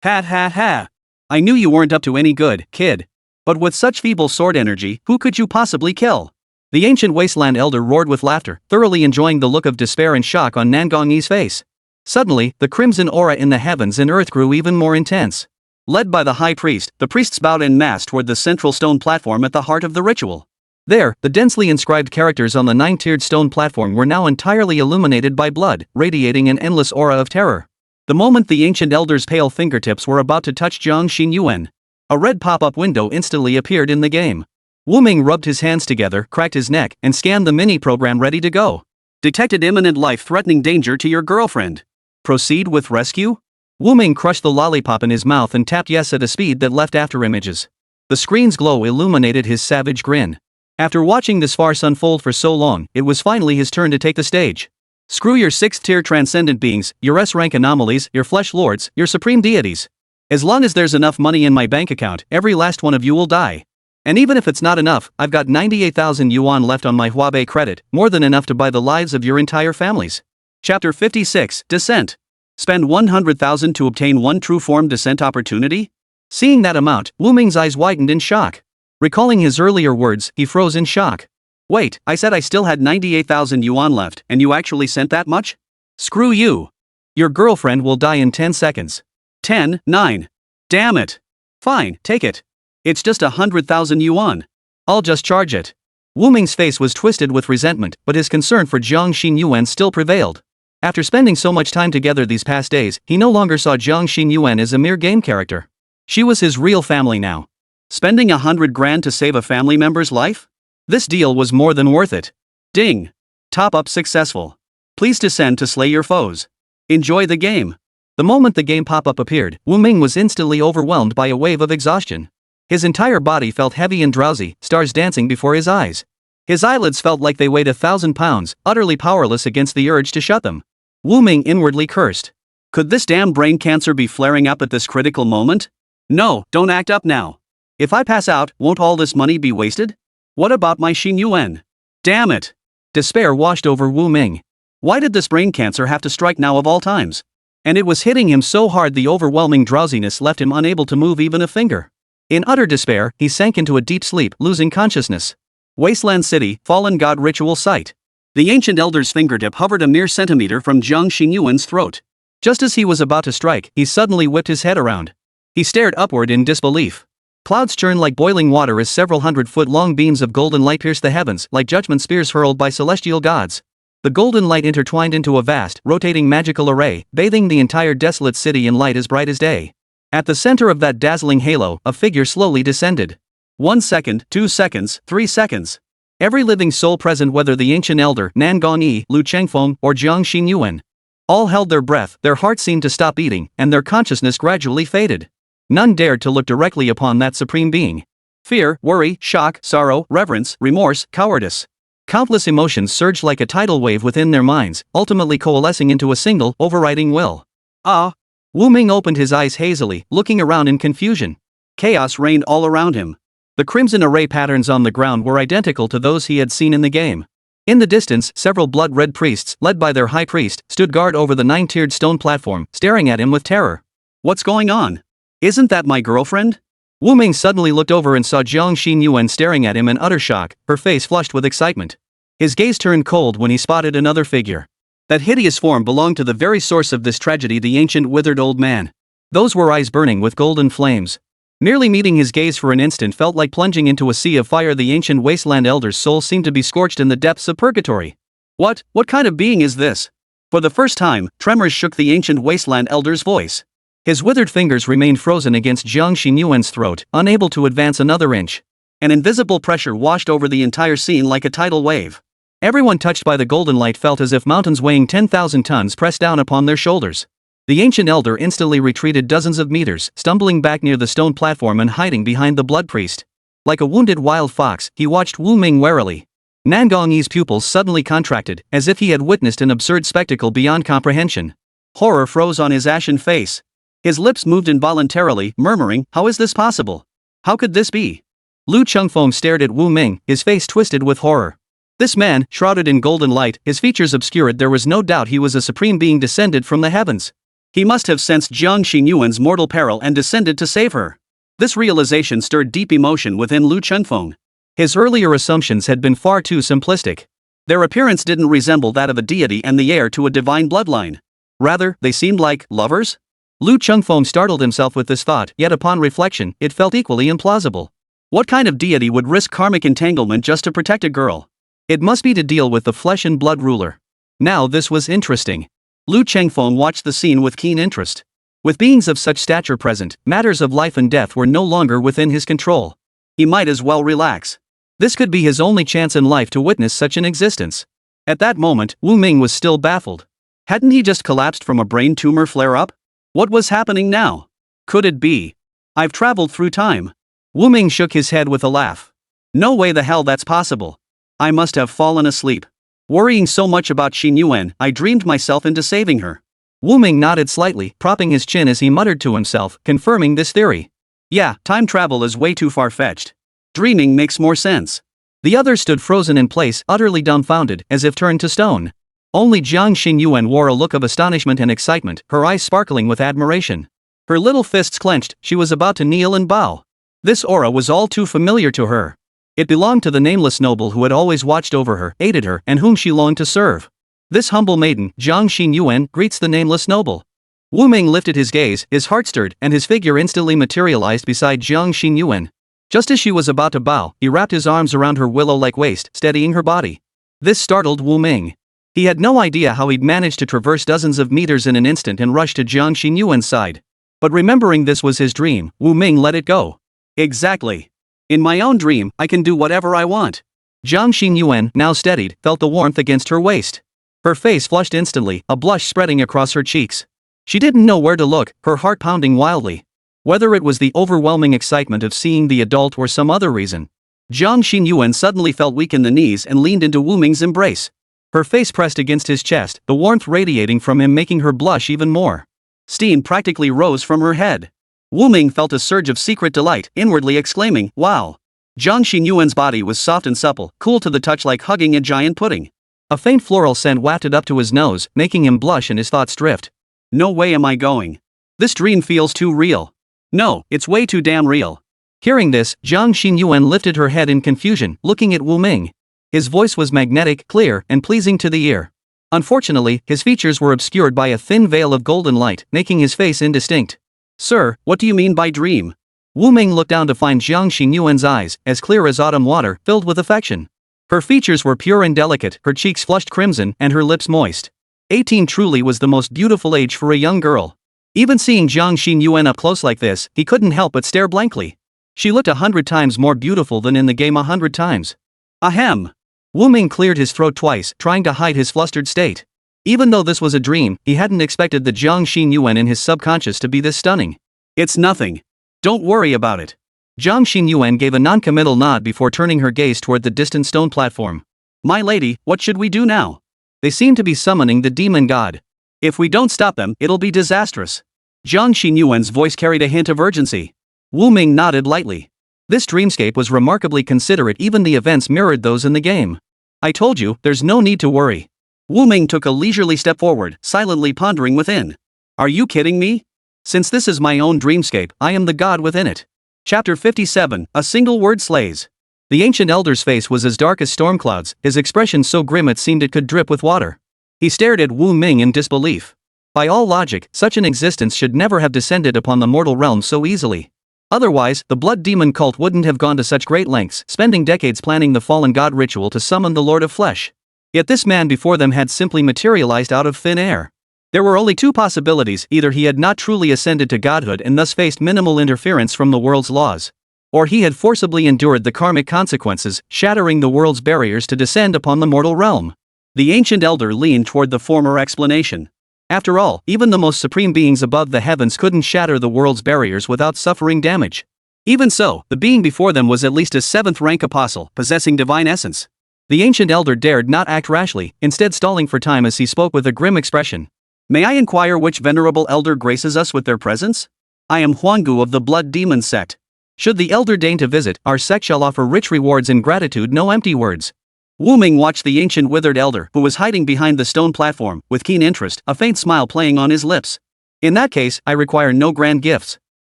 Ha ha ha. I knew you weren't up to any good, kid. But with such feeble sword energy, who could you possibly kill? The ancient wasteland elder roared with laughter, thoroughly enjoying the look of despair and shock on Nan Gongyi's face. Suddenly, the crimson aura in the heavens and earth grew even more intense. Led by the high priest, the priests bowed en masse toward the central stone platform at the heart of the ritual. There, the densely inscribed characters on the 9-tiered stone platform were now entirely illuminated by blood, radiating an endless aura of terror. The moment the ancient elder's pale fingertips were about to touch Jiang Xinyuan, a red pop-up window instantly appeared in the game. Wu Ming rubbed his hands together, cracked his neck, and scanned the mini-program ready to go. Detected imminent life-threatening danger to your girlfriend. Proceed with rescue? Wu Ming crushed the lollipop in his mouth and tapped yes at a speed that left after images. The screen's glow illuminated his savage grin. After watching this farce unfold for so long, it was finally his turn to take the stage. Screw your 6th-tier transcendent beings, your S-rank anomalies, your flesh lords, your supreme deities. As long as there's enough money in my bank account, every last one of you will die. And even if it's not enough, I've got 98,000 yuan left on my Huabei credit, more than enough to buy the lives of your entire families. Chapter 56, Descent. Spend 100,000 to obtain one true form descent opportunity? Seeing that amount, Wu Ming's eyes widened in shock. Recalling his earlier words, he froze in shock. Wait, I said I still had 98,000 yuan left, and you actually sent that much? Screw you. Your girlfriend will die in 10 seconds. 10, 9. Damn it. Fine, take it. It's just 100,000 yuan. I'll just charge it. Wu Ming's face was twisted with resentment, but his concern for Jiang Xinyuan still prevailed. After spending so much time together these past days, he no longer saw Jiang Xinyuan as a mere game character. She was his real family now. Spending 100 grand to save a family member's life? This deal was more than worth it. Ding. Top up successful. Please descend to slay your foes. Enjoy the game. The moment the game pop-up appeared, Wu Ming was instantly overwhelmed by a wave of exhaustion. His entire body felt heavy and drowsy, stars dancing before his eyes. His eyelids felt like they weighed 1,000 pounds, utterly powerless against the urge to shut them. Wu Ming inwardly cursed. Could this damn brain cancer be flaring up at this critical moment? No, don't act up now. If I pass out, won't all this money be wasted? What about my Xinyuan? Damn it. Despair washed over Wu Ming. Why did this brain cancer have to strike now of all times? And it was hitting him so hard the overwhelming drowsiness left him unable to move even a finger. In utter despair, he sank into a deep sleep, losing consciousness. Wasteland City, Fallen God Ritual Site. The ancient elder's fingertip hovered a mere centimeter from Jiang Xinyuan's throat. Just as he was about to strike, he suddenly whipped his head around. He stared upward in disbelief. Clouds churned like boiling water as several 100-foot-long beams of golden light pierced the heavens like judgment spears hurled by celestial gods. The golden light intertwined into a vast, rotating magical array, bathing the entire desolate city in light as bright as day. At the center of that dazzling halo, a figure slowly descended. 1 second, 2 seconds, 3 seconds. Every living soul present, whether the ancient elder, Nan Gongyi, Lu Chengfeng, or Jiang Xinyuan, all held their breath, their hearts seemed to stop beating, and their consciousness gradually faded. None dared to look directly upon that supreme being. Fear, worry, shock, sorrow, reverence, remorse, cowardice. Countless emotions surged like a tidal wave within their minds, ultimately coalescing into a single, overriding will. Ah! Wu Ming opened his eyes hazily, looking around in confusion. Chaos reigned all around him. The crimson array patterns on the ground were identical to those he had seen in the game. In the distance, several blood-red priests, led by their high priest, stood guard over the 9-tiered stone platform, staring at him with terror. What's going on? Isn't that my girlfriend? Wu Ming suddenly looked over and saw Jiang Xinyuan staring at him in utter shock, her face flushed with excitement. His gaze turned cold when he spotted another figure. That hideous form belonged to the very source of this tragedy, the ancient withered old man. Those were eyes burning with golden flames. Merely meeting his gaze for an instant felt like plunging into a sea of fire. The ancient wasteland elder's soul seemed to be scorched in the depths of purgatory. What kind of being is this? For the first time, tremors shook the ancient wasteland elder's voice. His withered fingers remained frozen against Jiang Xinyuan's throat, unable to advance another inch. An invisible pressure washed over the entire scene like a tidal wave. Everyone touched by the golden light felt as if mountains weighing 10,000 tons pressed down upon their shoulders. The ancient elder instantly retreated dozens of meters, stumbling back near the stone platform and hiding behind the blood priest. Like a wounded wild fox, he watched Wu Ming warily. Nan Gongyi's pupils suddenly contracted, as if he had witnessed an absurd spectacle beyond comprehension. Horror froze on his ashen face. His lips moved involuntarily, murmuring, "How is this possible? How could this be?" Lu Chengfeng stared at Wu Ming, his face twisted with horror. This man, shrouded in golden light, his features obscured, there was no doubt he was a supreme being descended from the heavens. He must have sensed Jiang Xinyuan's mortal peril and descended to save her. This realization stirred deep emotion within Lu Chengfeng. His earlier assumptions had been far too simplistic. Their appearance didn't resemble that of a deity and the heir to a divine bloodline. Rather, they seemed like lovers? Lu Chengfeng startled himself with this thought, yet upon reflection, it felt equally implausible. What kind of deity would risk karmic entanglement just to protect a girl? It must be to deal with the flesh and blood ruler. Now this was interesting. Lu Chengfeng watched the scene with keen interest. With beings of such stature present, matters of life and death were no longer within his control. He might as well relax. This could be his only chance in life to witness such an existence. At that moment, Wu Ming was still baffled. Hadn't he just collapsed from a brain tumor flare-up? What was happening now? Could it be? I've traveled through time. Wu Ming shook his head with a laugh. No way the hell that's possible. I must have fallen asleep. Worrying so much about Xinyuan, I dreamed myself into saving her. Wu Ming nodded slightly, propping his chin as he muttered to himself, confirming this theory. Yeah, time travel is way too far-fetched. Dreaming makes more sense. The others stood frozen in place, utterly dumbfounded, as if turned to stone. Only Jiang Xinyuan wore a look of astonishment and excitement, her eyes sparkling with admiration. Her little fists clenched, she was about to kneel and bow. This aura was all too familiar to her. It belonged to the nameless noble who had always watched over her, aided her, and whom she longed to serve. This humble maiden, Jiang Xinyuan, greets the nameless noble. Wu Ming lifted his gaze, his heart stirred, and his figure instantly materialized beside Jiang Xinyuan. Just as she was about to bow, he wrapped his arms around her willow-like waist, steadying her body. This startled Wu Ming. He had no idea how he'd managed to traverse dozens of meters in an instant and rush to Jiang Xinyuan's side. But remembering this was his dream, Wu Ming let it go. Exactly. In my own dream, I can do whatever I want. Jiang Xinyuan, now steadied, felt the warmth against her waist. Her face flushed instantly, a blush spreading across her cheeks. She didn't know where to look, her heart pounding wildly. Whether it was the overwhelming excitement of seeing the adult or some other reason. Jiang Xinyuan suddenly felt weak in the knees and leaned into Wu Ming's embrace. Her face pressed against his chest, the warmth radiating from him making her blush even more. Steam practically rose from her head. Wu Ming felt a surge of secret delight, inwardly exclaiming, "Wow!" Jiang Xinyuan's body was soft and supple, cool to the touch like hugging a giant pudding. A faint floral scent wafted up to his nose, making him blush and his thoughts drift. No way am I going. This dream feels too real. No, it's way too damn real. Hearing this, Jiang Xinyuan lifted her head in confusion, looking at Wu Ming. His voice was magnetic, clear, and pleasing to the ear. Unfortunately, his features were obscured by a thin veil of golden light, making his face indistinct. "Sir, what do you mean by dream?" Wu Ming looked down to find Jiang Xinyuan's eyes, as clear as autumn water, filled with affection. Her features were pure and delicate, her cheeks flushed crimson, and her lips moist. 18 truly was the most beautiful age for a young girl. Even seeing Jiang Xinyuan up close like this, he couldn't help but stare blankly. She looked 100 times more beautiful than in the game 100 times. Ahem. Wu Ming cleared his throat twice, trying to hide his flustered state. Even though this was a dream, he hadn't expected the Jiang Xinyuan in his subconscious to be this stunning. "It's nothing. Don't worry about it." Jiang Xinyuan gave a non-committal nod before turning her gaze toward the distant stone platform. "My lady, what should we do now? They seem to be summoning the demon god. If we don't stop them, it'll be disastrous." Jiang Xinyuan's voice carried a hint of urgency. Wu Ming nodded lightly. This dreamscape was remarkably considerate, even the events mirrored those in the game. "I told you, there's no need to worry." Wu Ming took a leisurely step forward, silently pondering within. "Are you kidding me? Since this is my own dreamscape, I am the god within it." Chapter 57, A Single Word Slays. The ancient elder's face was as dark as storm clouds, his expression so grim it seemed it could drip with water. He stared at Wu Ming in disbelief. By all logic, such an existence should never have descended upon the mortal realm so easily. Otherwise, the blood demon cult wouldn't have gone to such great lengths, spending decades planning the fallen god ritual to summon the Lord of Flesh. Yet this man before them had simply materialized out of thin air. There were only two possibilities: either he had not truly ascended to godhood and thus faced minimal interference from the world's laws, or he had forcibly endured the karmic consequences, shattering the world's barriers to descend upon the mortal realm. The ancient elder leaned toward the former explanation. After all, even the most supreme beings above the heavens couldn't shatter the world's barriers without suffering damage. Even so, the being before them was at least a 7th-rank apostle, possessing divine essence. The ancient elder dared not act rashly, instead stalling for time as he spoke with a grim expression. "May I inquire which venerable elder graces us with their presence?" "I am Huanggu of the Blood Demon sect. Should the elder deign to visit, our sect shall offer rich rewards in gratitude, no empty words." Wu Ming watched the ancient withered elder, who was hiding behind the stone platform, with keen interest, a faint smile playing on his lips. "In that case, I require no grand gifts.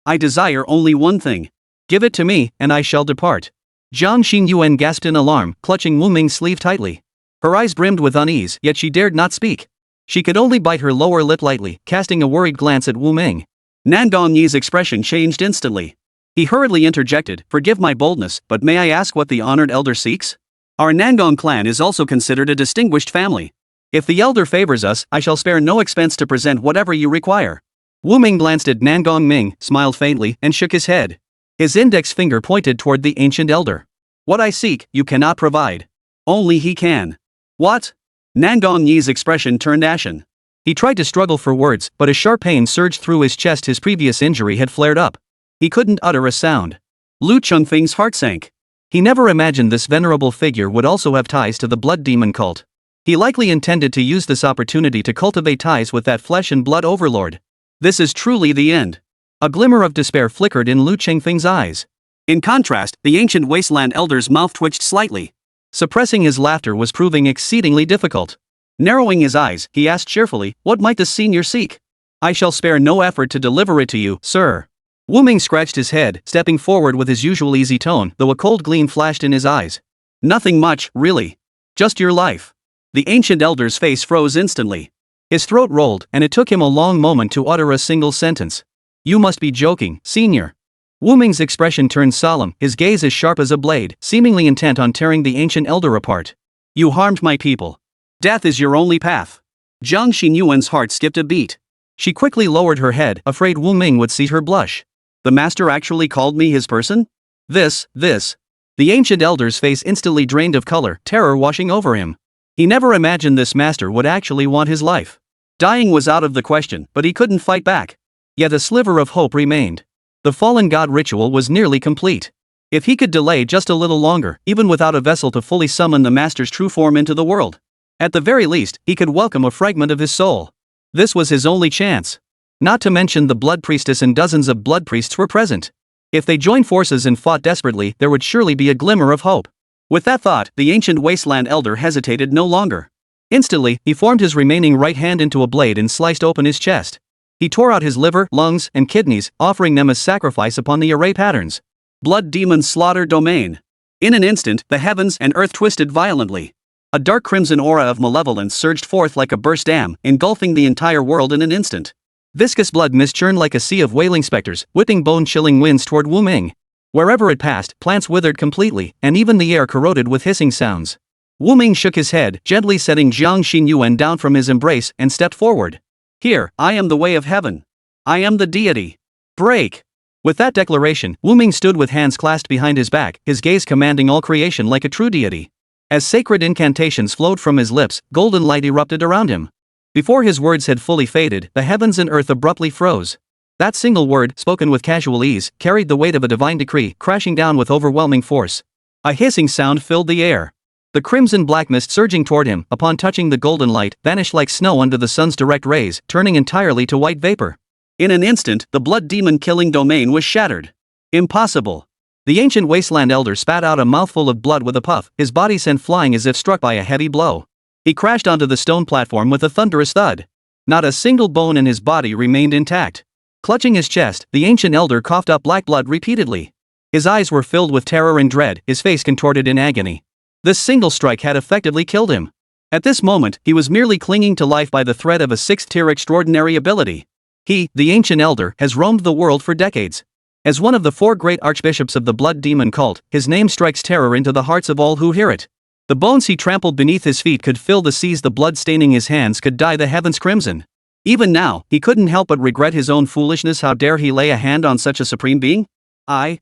I desire only one thing. Give it to me, and I shall depart." Jiang Xinyuan gasped in alarm, clutching Wu Ming's sleeve tightly. Her eyes brimmed with unease, yet she dared not speak. She could only bite her lower lip lightly, casting a worried glance at Wu Ming. Nangong Yi's expression changed instantly. He hurriedly interjected, "Forgive my boldness, but may I ask what the honored elder seeks? Our Nangong clan is also considered a distinguished family. If the elder favors us, I shall spare no expense to present whatever you require." Wu Ming glanced at Nangong Ming, smiled faintly, and shook his head. His index finger pointed toward the ancient elder. "What I seek, you cannot provide. Only he can." "What?" Nangong Yi's expression turned ashen. He tried to struggle for words, but a sharp pain surged through his chest. His previous injury had flared up. He couldn't utter a sound. Lu Chengfeng's heart sank. He never imagined this venerable figure would also have ties to the blood demon cult. He likely intended to use this opportunity to cultivate ties with that flesh and blood overlord. This is truly the end. A glimmer of despair flickered in Lu Chengfeng's eyes. In contrast, the ancient wasteland elder's mouth twitched slightly. Suppressing his laughter was proving exceedingly difficult. Narrowing his eyes, he asked cheerfully, "What might the senior seek?" "I shall spare no effort to deliver it to you, sir." Wu Ming scratched his head, stepping forward with his usual easy tone, though a cold gleam flashed in his eyes. "Nothing much, really. Just your life. The ancient elder's face froze instantly. His throat rolled, and it took him a long moment to utter a single sentence. You must be joking, senior. Wu Ming's expression turned solemn, his gaze as sharp as a blade, seemingly intent on tearing the ancient elder apart. You harmed my people. Death is your only path. Jiang Xinyuan's heart skipped a beat. She quickly lowered her head, afraid Wu Ming would see her blush. The master actually called me his person? This. The ancient elder's face instantly drained of color, terror washing over him. He never imagined this master would actually want his life. Dying was out of the question, but he couldn't fight back. Yet a sliver of hope remained. The fallen god ritual was nearly complete. If he could delay just a little longer, even without a vessel to fully summon the master's true form into the world, at the very least, he could welcome a fragment of his soul. This was his only chance. Not to mention the blood priestess and dozens of blood priests were present. If they joined forces and fought desperately, there would surely be a glimmer of hope. With that thought, the ancient wasteland elder hesitated no longer. Instantly, he formed his remaining right hand into a blade and sliced open his chest. He tore out his liver, lungs, and kidneys, offering them as sacrifice upon the array patterns. Blood demon slaughter domain. In an instant, the heavens and earth twisted violently. A dark crimson aura of malevolence surged forth like a burst dam, engulfing the entire world in an instant. Viscous blood mist churned like a sea of wailing specters, whipping bone-chilling winds toward Wu Ming. Wherever it passed, plants withered completely, and even the air corroded with hissing sounds. Wu Ming shook his head, gently setting Jiang Xinyuan down from his embrace, and stepped forward. Here, I am the way of heaven. I am the deity. Break! With that declaration, Wu Ming stood with hands clasped behind his back, his gaze commanding all creation like a true deity. As sacred incantations flowed from his lips, golden light erupted around him. Before his words had fully faded, the heavens and earth abruptly froze. That single word, spoken with casual ease, carried the weight of a divine decree, crashing down with overwhelming force. A hissing sound filled the air. The crimson black mist surging toward him, upon touching the golden light, vanished like snow under the sun's direct rays, turning entirely to white vapor. In an instant, the blood demon killing domain was shattered. Impossible. The ancient wasteland elder spat out a mouthful of blood with a puff, his body sent flying as if struck by a heavy blow. He crashed onto the stone platform with a thunderous thud. Not a single bone in his body remained intact. Clutching his chest, the ancient elder coughed up black blood repeatedly. His eyes were filled with terror and dread, his face contorted in agony. This single strike had effectively killed him. At this moment, he was merely clinging to life by the thread of a sixth-tier extraordinary ability. He, the ancient elder, has roamed the world for decades. As one of the 4 great archbishops of the blood demon cult, his name strikes terror into the hearts of all who hear it. The bones he trampled beneath his feet could fill the seas, the blood staining his hands could dye the heavens crimson. Even now, he couldn't help but regret his own foolishness. How dare he lay a hand on such a supreme being? I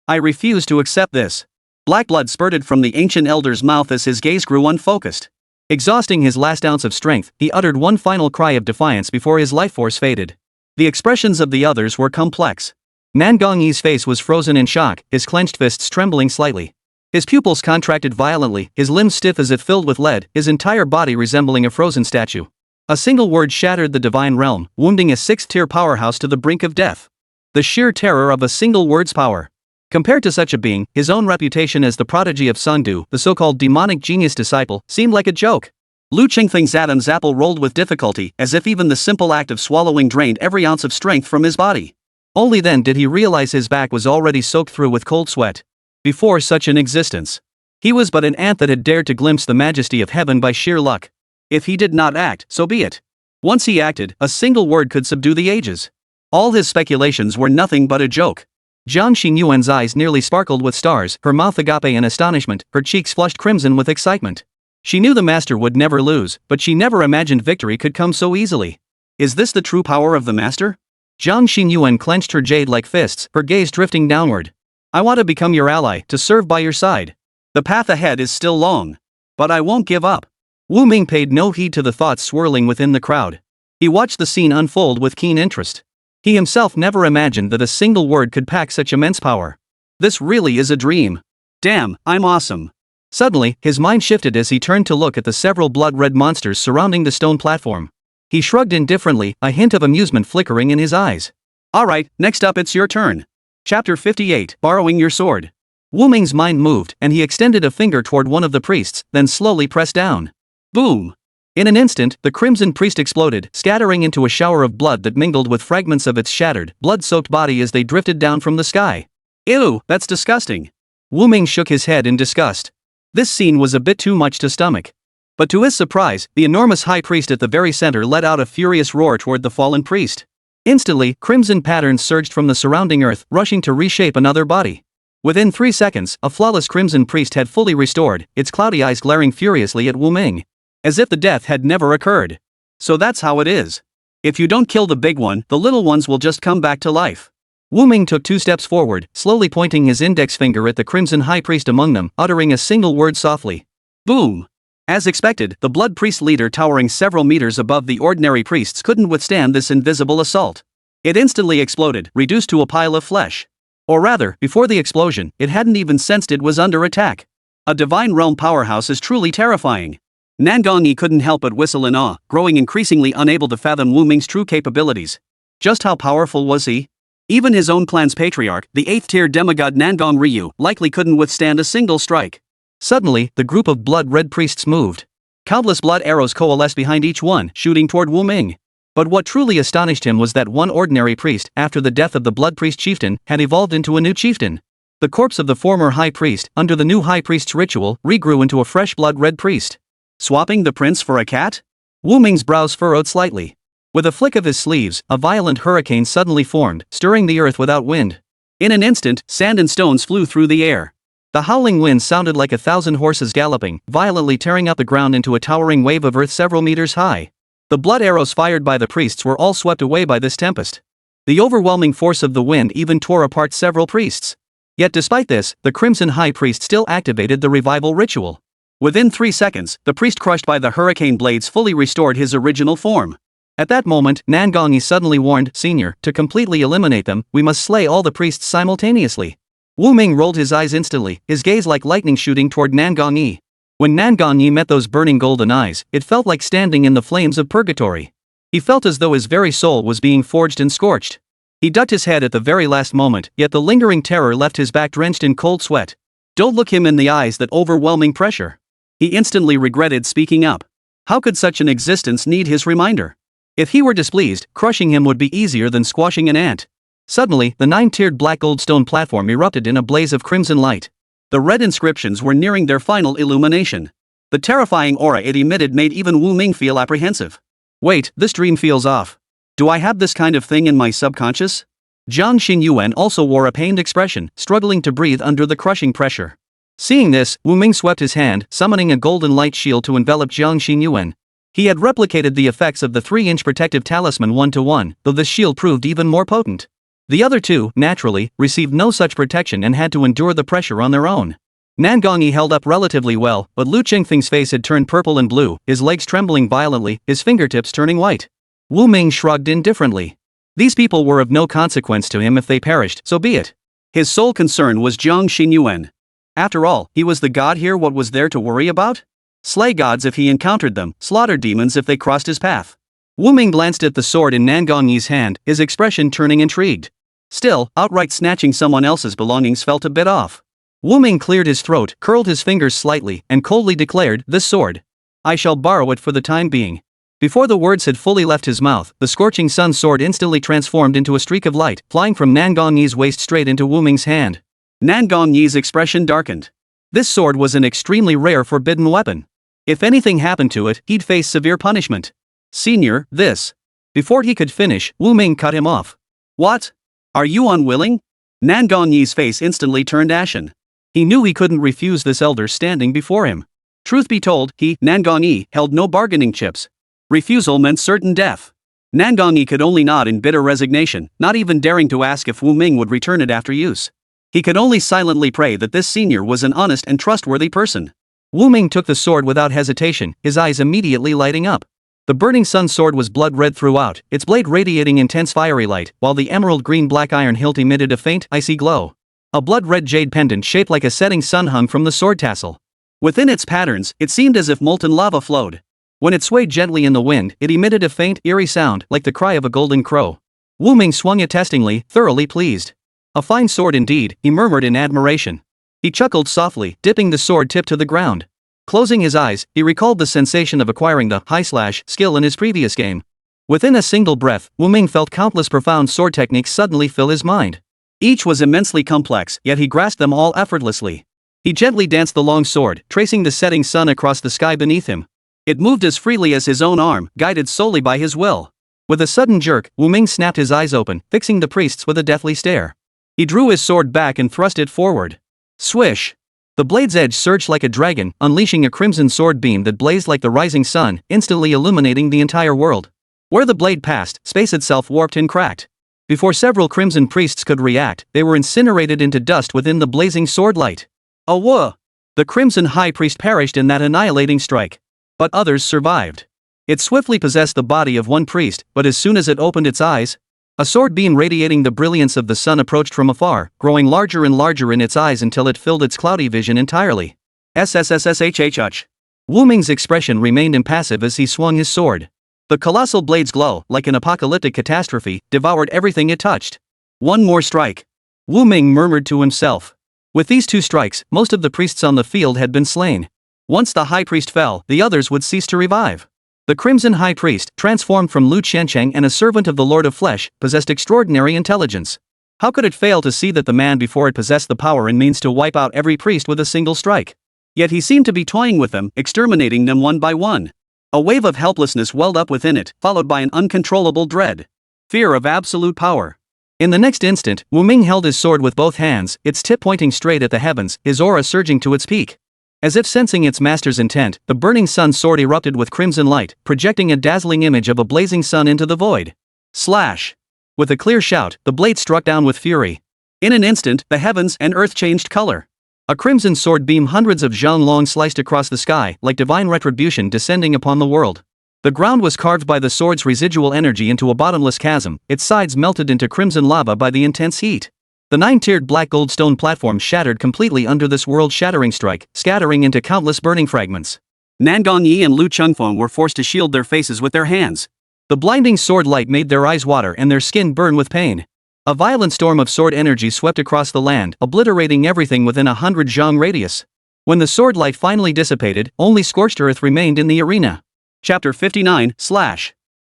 refuse to accept this. Black blood spurted from the ancient elder's mouth as his gaze grew unfocused. Exhausting his last ounce of strength, he uttered one final cry of defiance before his life force faded. The expressions of the others were complex. Man Gongyi's face was frozen in shock, his clenched fists trembling slightly. His pupils contracted violently, his limbs stiff as if filled with lead, his entire body resembling a frozen statue. A single word shattered the divine realm, wounding a 6th-tier powerhouse to the brink of death. The sheer terror of a single word's power. Compared to such a being, his own reputation as the prodigy of Sangdu, the so-called demonic genius disciple, seemed like a joke. Lu Qingfeng's Adam's apple rolled with difficulty, as if even the simple act of swallowing drained every ounce of strength from his body. Only then did he realize his back was already soaked through with cold sweat. Before such an existence, he was but an ant that had dared to glimpse the majesty of heaven by sheer luck. If he did not act, so be it. Once he acted, a single word could subdue the ages. All his speculations were nothing but a joke. Jiang Xinyuan's eyes nearly sparkled with stars, her mouth agape in astonishment, her cheeks flushed crimson with excitement. She knew the master would never lose, but she never imagined victory could come so easily. Is this the true power of the master? Jiang Xinyuan clenched her jade-like fists, her gaze drifting downward. I want to become your ally, to serve by your side. The path ahead is still long. But I won't give up. Wu Ming paid no heed to the thoughts swirling within the crowd. He watched the scene unfold with keen interest. He himself never imagined that a single word could pack such immense power. This really is a dream. Damn, I'm awesome. Suddenly, his mind shifted as he turned to look at the several blood-red monsters surrounding the stone platform. He shrugged indifferently, a hint of amusement flickering in his eyes. Alright, next up it's your turn. Chapter 58, Borrowing Your Sword. Wu Ming's mind moved, and he extended a finger toward one of the priests, then slowly pressed down. Boom! In an instant, the crimson priest exploded, scattering into a shower of blood that mingled with fragments of its shattered, blood-soaked body as they drifted down from the sky. Ew, that's disgusting. Wu Ming shook his head in disgust. This scene was a bit too much to stomach. But to his surprise, the enormous high priest at the very center let out a furious roar toward the fallen priest. Instantly, crimson patterns surged from the surrounding earth, rushing to reshape another body. Within 3 seconds, a flawless crimson priest had fully restored, its cloudy eyes glaring furiously at Wu Ming. As if the death had never occurred. So that's how it is. If you don't kill the big one, the little ones will just come back to life. Wu Ming took 2 steps forward, slowly pointing his index finger at the crimson high priest among them, uttering a single word softly. Boom! As expected, the blood priest leader towering several meters above the ordinary priests couldn't withstand this invisible assault. It instantly exploded, reduced to a pile of flesh. Or rather, before the explosion, it hadn't even sensed it was under attack. A divine realm powerhouse is truly terrifying. Nangongyi couldn't help but whistle in awe, growing increasingly unable to fathom Wu Ming's true capabilities. Just how powerful was he? Even his own clan's patriarch, the 8th-tier demigod Nangong Ryu, likely couldn't withstand a single strike. Suddenly, the group of blood-red priests moved. Countless blood arrows coalesced behind each one, shooting toward Wu Ming. But what truly astonished him was that one ordinary priest, after the death of the blood priest chieftain, had evolved into a new chieftain. The corpse of the former high priest, under the new high priest's ritual, regrew into a fresh blood-red priest. Swapping the prince for a cat? Wu Ming's brows furrowed slightly. With a flick of his sleeves, a violent hurricane suddenly formed, stirring the earth without wind. In an instant, sand and stones flew through the air. The howling wind sounded like 1,000 horses galloping, violently tearing up the ground into a towering wave of earth several meters high. The blood arrows fired by the priests were all swept away by this tempest. The overwhelming force of the wind even tore apart several priests. Yet despite this, the Crimson High Priest still activated the revival ritual. Within 3 seconds, the priest crushed by the hurricane blades fully restored his original form. At that moment, Nangongyi suddenly warned, Senior, to completely eliminate them, we must slay all the priests simultaneously. Wu Ming rolled his eyes instantly, his gaze like lightning shooting toward Nangongyi. When Nangongyi met those burning golden eyes, it felt like standing in the flames of purgatory. He felt as though his very soul was being forged and scorched. He ducked his head at the very last moment, yet the lingering terror left his back drenched in cold sweat. Don't look him in the eyes, that overwhelming pressure. He instantly regretted speaking up. How could such an existence need his reminder? If he were displeased, crushing him would be easier than squashing an ant. Suddenly, the 9-tiered black gold stone platform erupted in a blaze of crimson light. The red inscriptions were nearing their final illumination. The terrifying aura it emitted made even Wu Ming feel apprehensive. Wait, this dream feels off. Do I have this kind of thing in my subconscious? Jiang Xinyuan also wore a pained expression, struggling to breathe under the crushing pressure. Seeing this, Wu Ming swept his hand, summoning a golden light shield to envelop Jiang Xinyuan. He had replicated the effects of the 3-inch protective talisman 1-to-1, though this shield proved even more potent. The other two, naturally, received no such protection and had to endure the pressure on their own. Nangongyi held up relatively well, but Lu Qingfeng's face had turned purple and blue, his legs trembling violently, his fingertips turning white. Wu Ming shrugged indifferently. These people were of no consequence to him if they perished, so be it. His sole concern was Jiang Xinyuan. After all, he was the god here, what was there to worry about? Slay gods if he encountered them, slaughter demons if they crossed his path. Wu Ming glanced at the sword in Nangongyi's hand, his expression turning intrigued. Still, outright snatching someone else's belongings felt a bit off. Wu Ming cleared his throat, curled his fingers slightly, and coldly declared, this sword. I shall borrow it for the time being. Before the words had fully left his mouth, the scorching sun sword instantly transformed into a streak of light, flying from Nangongyi's waist straight into Wu Ming's hand. Nangongyi's expression darkened. This sword was an extremely rare forbidden weapon. If anything happened to it, he'd face severe punishment. Senior, this. Before he could finish, Wu Ming cut him off. What? Are you unwilling? Nangongyi's face instantly turned ashen. He knew he couldn't refuse this elder standing before him. Truth be told, he, Nangongyi, held no bargaining chips. Refusal meant certain death. Nangongyi could only nod in bitter resignation, not even daring to ask if Wu Ming would return it after use. He could only silently pray that this senior was an honest and trustworthy person. Wu Ming took the sword without hesitation, his eyes immediately lighting up. The burning sun sword was blood-red throughout, its blade radiating intense fiery light, while the emerald-green black iron hilt emitted a faint, icy glow. A blood-red jade pendant shaped like a setting sun hung from the sword tassel. Within its patterns, it seemed as if molten lava flowed. When it swayed gently in the wind, it emitted a faint, eerie sound, like the cry of a golden crow. Wu Ming swung it testingly, thoroughly pleased. A fine sword indeed, he murmured in admiration. He chuckled softly, dipping the sword tip to the ground. Closing his eyes, he recalled the sensation of acquiring the high-slash skill in his previous game. Within a single breath, Wu Ming felt countless profound sword techniques suddenly fill his mind. Each was immensely complex, yet he grasped them all effortlessly. He gently danced the long sword, tracing the setting sun across the sky beneath him. It moved as freely as his own arm, guided solely by his will. With a sudden jerk, Wu Ming snapped his eyes open, fixing the priests with a deathly stare. He drew his sword back and thrust it forward. Swish! The blade's edge surged like a dragon, unleashing a crimson sword beam that blazed like the rising sun, instantly illuminating the entire world. Where the blade passed, space itself warped and cracked. Before several crimson priests could react, they were incinerated into dust within the blazing sword light. Awah! The crimson high priest perished in that annihilating strike. But others survived. It swiftly possessed the body of one priest, but as soon as it opened its eyes, a sword beam radiating the brilliance of the sun approached from afar, growing larger and larger in its eyes until it filled its cloudy vision entirely. SSSSHHH. Wu Ming's expression remained impassive as he swung his sword. The colossal blade's glow, like an apocalyptic catastrophe, devoured everything it touched. One more strike. Wu Ming murmured to himself. With these 2 strikes, most of the priests on the field had been slain. Once the high priest fell, the others would cease to revive. The Crimson High Priest, transformed from Lu Qiancheng and a servant of the Lord of Flesh, possessed extraordinary intelligence. How could it fail to see that the man before it possessed the power and means to wipe out every priest with a single strike? Yet he seemed to be toying with them, exterminating them one by one. A wave of helplessness welled up within it, followed by an uncontrollable dread. Fear of absolute power. In the next instant, Wu Ming held his sword with both hands, its tip pointing straight at the heavens, his aura surging to its peak. As if sensing its master's intent, the burning sun sword erupted with crimson light, projecting a dazzling image of a blazing sun into the void. Slash! With a clear shout, the blade struck down with fury. In an instant, the heavens and earth changed color. A crimson sword beam hundreds of zhang long sliced across the sky, like divine retribution descending upon the world. The ground was carved by the sword's residual energy into a bottomless chasm, its sides melted into crimson lava by the intense heat. The 9-tiered black gold stone platform shattered completely under this world-shattering strike, scattering into countless burning fragments. Nan Gongyi and Lu Chengfeng were forced to shield their faces with their hands. The blinding sword light made their eyes water and their skin burn with pain. A violent storm of sword energy swept across the land, obliterating everything within 100 zhang radius. When the sword light finally dissipated, only scorched earth remained in the arena. Chapter 59,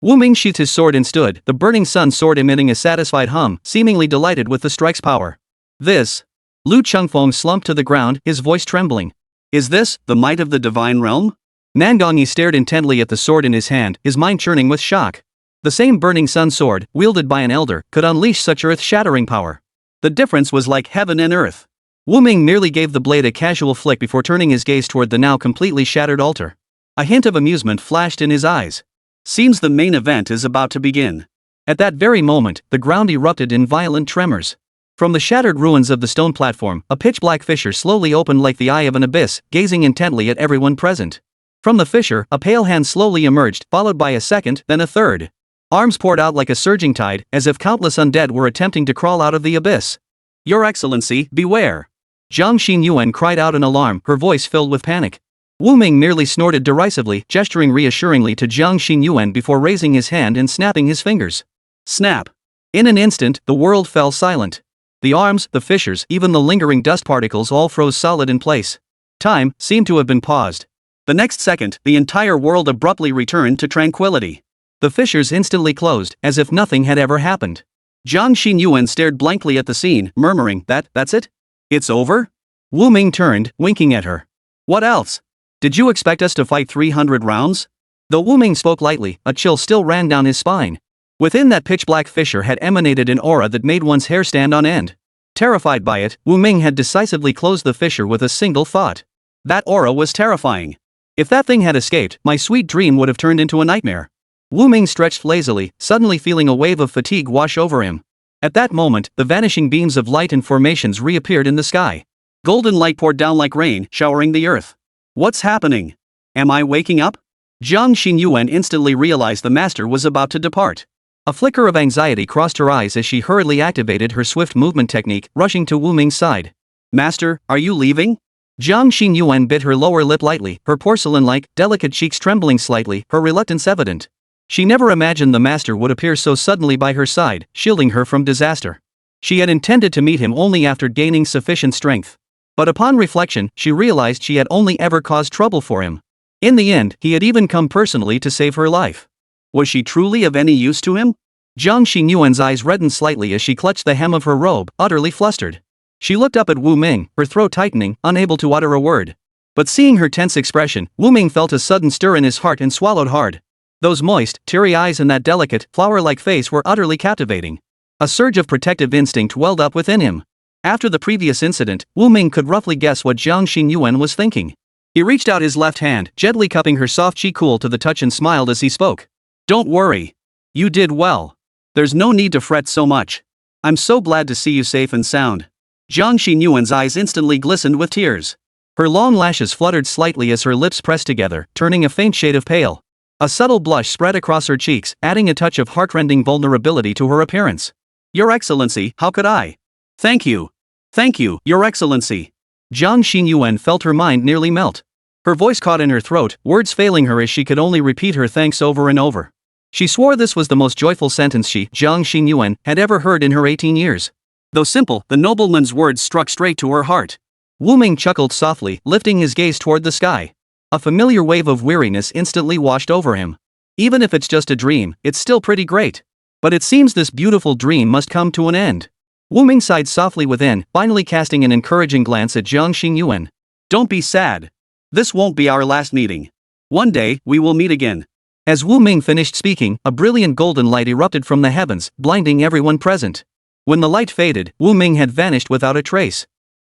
Wu Ming sheathed his sword and stood, the burning sun sword emitting a satisfied hum, seemingly delighted with the strike's power. This. Lu Chengfeng slumped to the ground, his voice trembling. Is this the might of the divine realm? Nangongyi stared intently at the sword in his hand, his mind churning with shock. The same burning sun sword, wielded by an elder, could unleash such earth-shattering power. The difference was like heaven and earth. Wu Ming merely gave the blade a casual flick before turning his gaze toward the now completely shattered altar. A hint of amusement flashed in his eyes. Seems the main event is about to begin. At that very moment, the ground erupted in violent tremors. From the shattered ruins of the stone platform, a pitch-black fissure slowly opened like the eye of an abyss, gazing intently at everyone present. From the fissure, a pale hand slowly emerged, followed by a second, then a third. Arms poured out like a surging tide, as if countless undead were attempting to crawl out of the abyss. Your Excellency, beware! Zhang Xinyuan cried out in alarm, her voice filled with panic. Wu Ming merely snorted derisively, gesturing reassuringly to Zhang Xinyuan before raising his hand and snapping his fingers. Snap! In an instant, the world fell silent. The arms, the fissures, even the lingering dust particles all froze solid in place. Time seemed to have been paused. The next second, the entire world abruptly returned to tranquility. The fissures instantly closed, as if nothing had ever happened. Zhang Xinyuan stared blankly at the scene, murmuring, That's it? It's over? Wu Ming turned, winking at her. What else? Did you expect us to fight 300 rounds? Though Wu Ming spoke lightly, a chill still ran down his spine. Within that pitch-black fissure had emanated an aura that made one's hair stand on end. Terrified by it, Wu Ming had decisively closed the fissure with a single thought. That aura was terrifying. If that thing had escaped, my sweet dream would have turned into a nightmare. Wu Ming stretched lazily, suddenly feeling a wave of fatigue wash over him. At that moment, the vanishing beams of light and formations reappeared in the sky. Golden light poured down like rain, showering the earth. What's happening? Am I waking up? Zhang Xinyuan instantly realized the master was about to depart. A flicker of anxiety crossed her eyes as she hurriedly activated her swift movement technique, rushing to Wu Ming's side. Master, are you leaving? Zhang Xinyuan bit her lower lip lightly, her porcelain-like, delicate cheeks trembling slightly, her reluctance evident. She never imagined the master would appear so suddenly by her side, shielding her from disaster. She had intended to meet him only after gaining sufficient strength. But upon reflection, she realized she had only ever caused trouble for him. In the end, he had even come personally to save her life. Was she truly of any use to him? Zhang Xinyuan's eyes reddened slightly as she clutched the hem of her robe, utterly flustered. She looked up at Wu Ming, her throat tightening, unable to utter a word. But seeing her tense expression, Wu Ming felt a sudden stir in his heart and swallowed hard. Those moist, teary eyes and that delicate, flower-like face were utterly captivating. A surge of protective instinct welled up within him. After the previous incident, Wu Ming could roughly guess what Jiang Xinyuan was thinking. He reached out his left hand, gently cupping her soft cheek cool to the touch and smiled as he spoke. "Don't worry. You did well. There's no need to fret so much. I'm so glad to see you safe and sound." Jiang Xinyuan's eyes instantly glistened with tears. Her long lashes fluttered slightly as her lips pressed together, turning a faint shade of pale. A subtle blush spread across her cheeks, adding a touch of heartrending vulnerability to her appearance. "Your Excellency, how could I?" "Thank you. Thank you, Your Excellency." Jiang Xinyuan felt her mind nearly melt. Her voice caught in her throat, words failing her as she could only repeat her thanks over and over. She swore this was the most joyful sentence she, Jiang Xinyuan, had ever heard in her 18 years. Though simple, the nobleman's words struck straight to her heart. Wu Ming chuckled softly, lifting his gaze toward the sky. A familiar wave of weariness instantly washed over him. Even if it's just a dream, it's still pretty great. But it seems this beautiful dream must come to an end. Wu Ming sighed softly within, finally casting an encouraging glance at Jiang Xinyuan. "Don't be sad. This won't be our last meeting. One day, we will meet again." As Wu Ming finished speaking, a brilliant golden light erupted from the heavens, blinding everyone present. When the light faded, Wu Ming had vanished without a trace.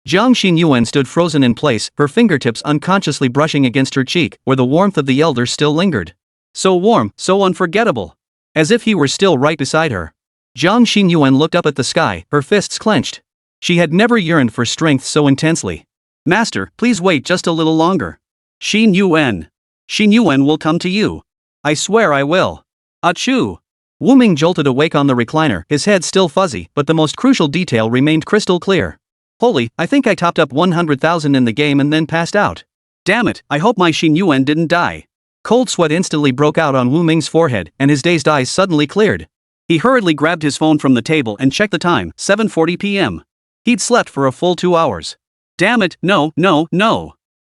Jiang Xinyuan stood frozen in place, her fingertips unconsciously brushing against her cheek, where the warmth of the elder still lingered. So warm, so unforgettable. As if he were still right beside her. Jiang Xinyuan looked up at the sky, her fists clenched. She had never yearned for strength so intensely. "Master, please wait just a little longer. Xinyuan. Xinyuan will come to you. I swear I will." "Achoo!" Wu Ming jolted awake on the recliner, his head still fuzzy, but the most crucial detail remained crystal clear. "Holy, I think I topped up 100,000 in the game and then passed out. Damn it, I hope my Xinyuan didn't die." Cold sweat instantly broke out on Wu Ming's forehead, and his dazed eyes suddenly cleared. He hurriedly grabbed his phone from the table and checked the time, 7:40 p.m. He'd slept for a full 2 hours. Damn it, no.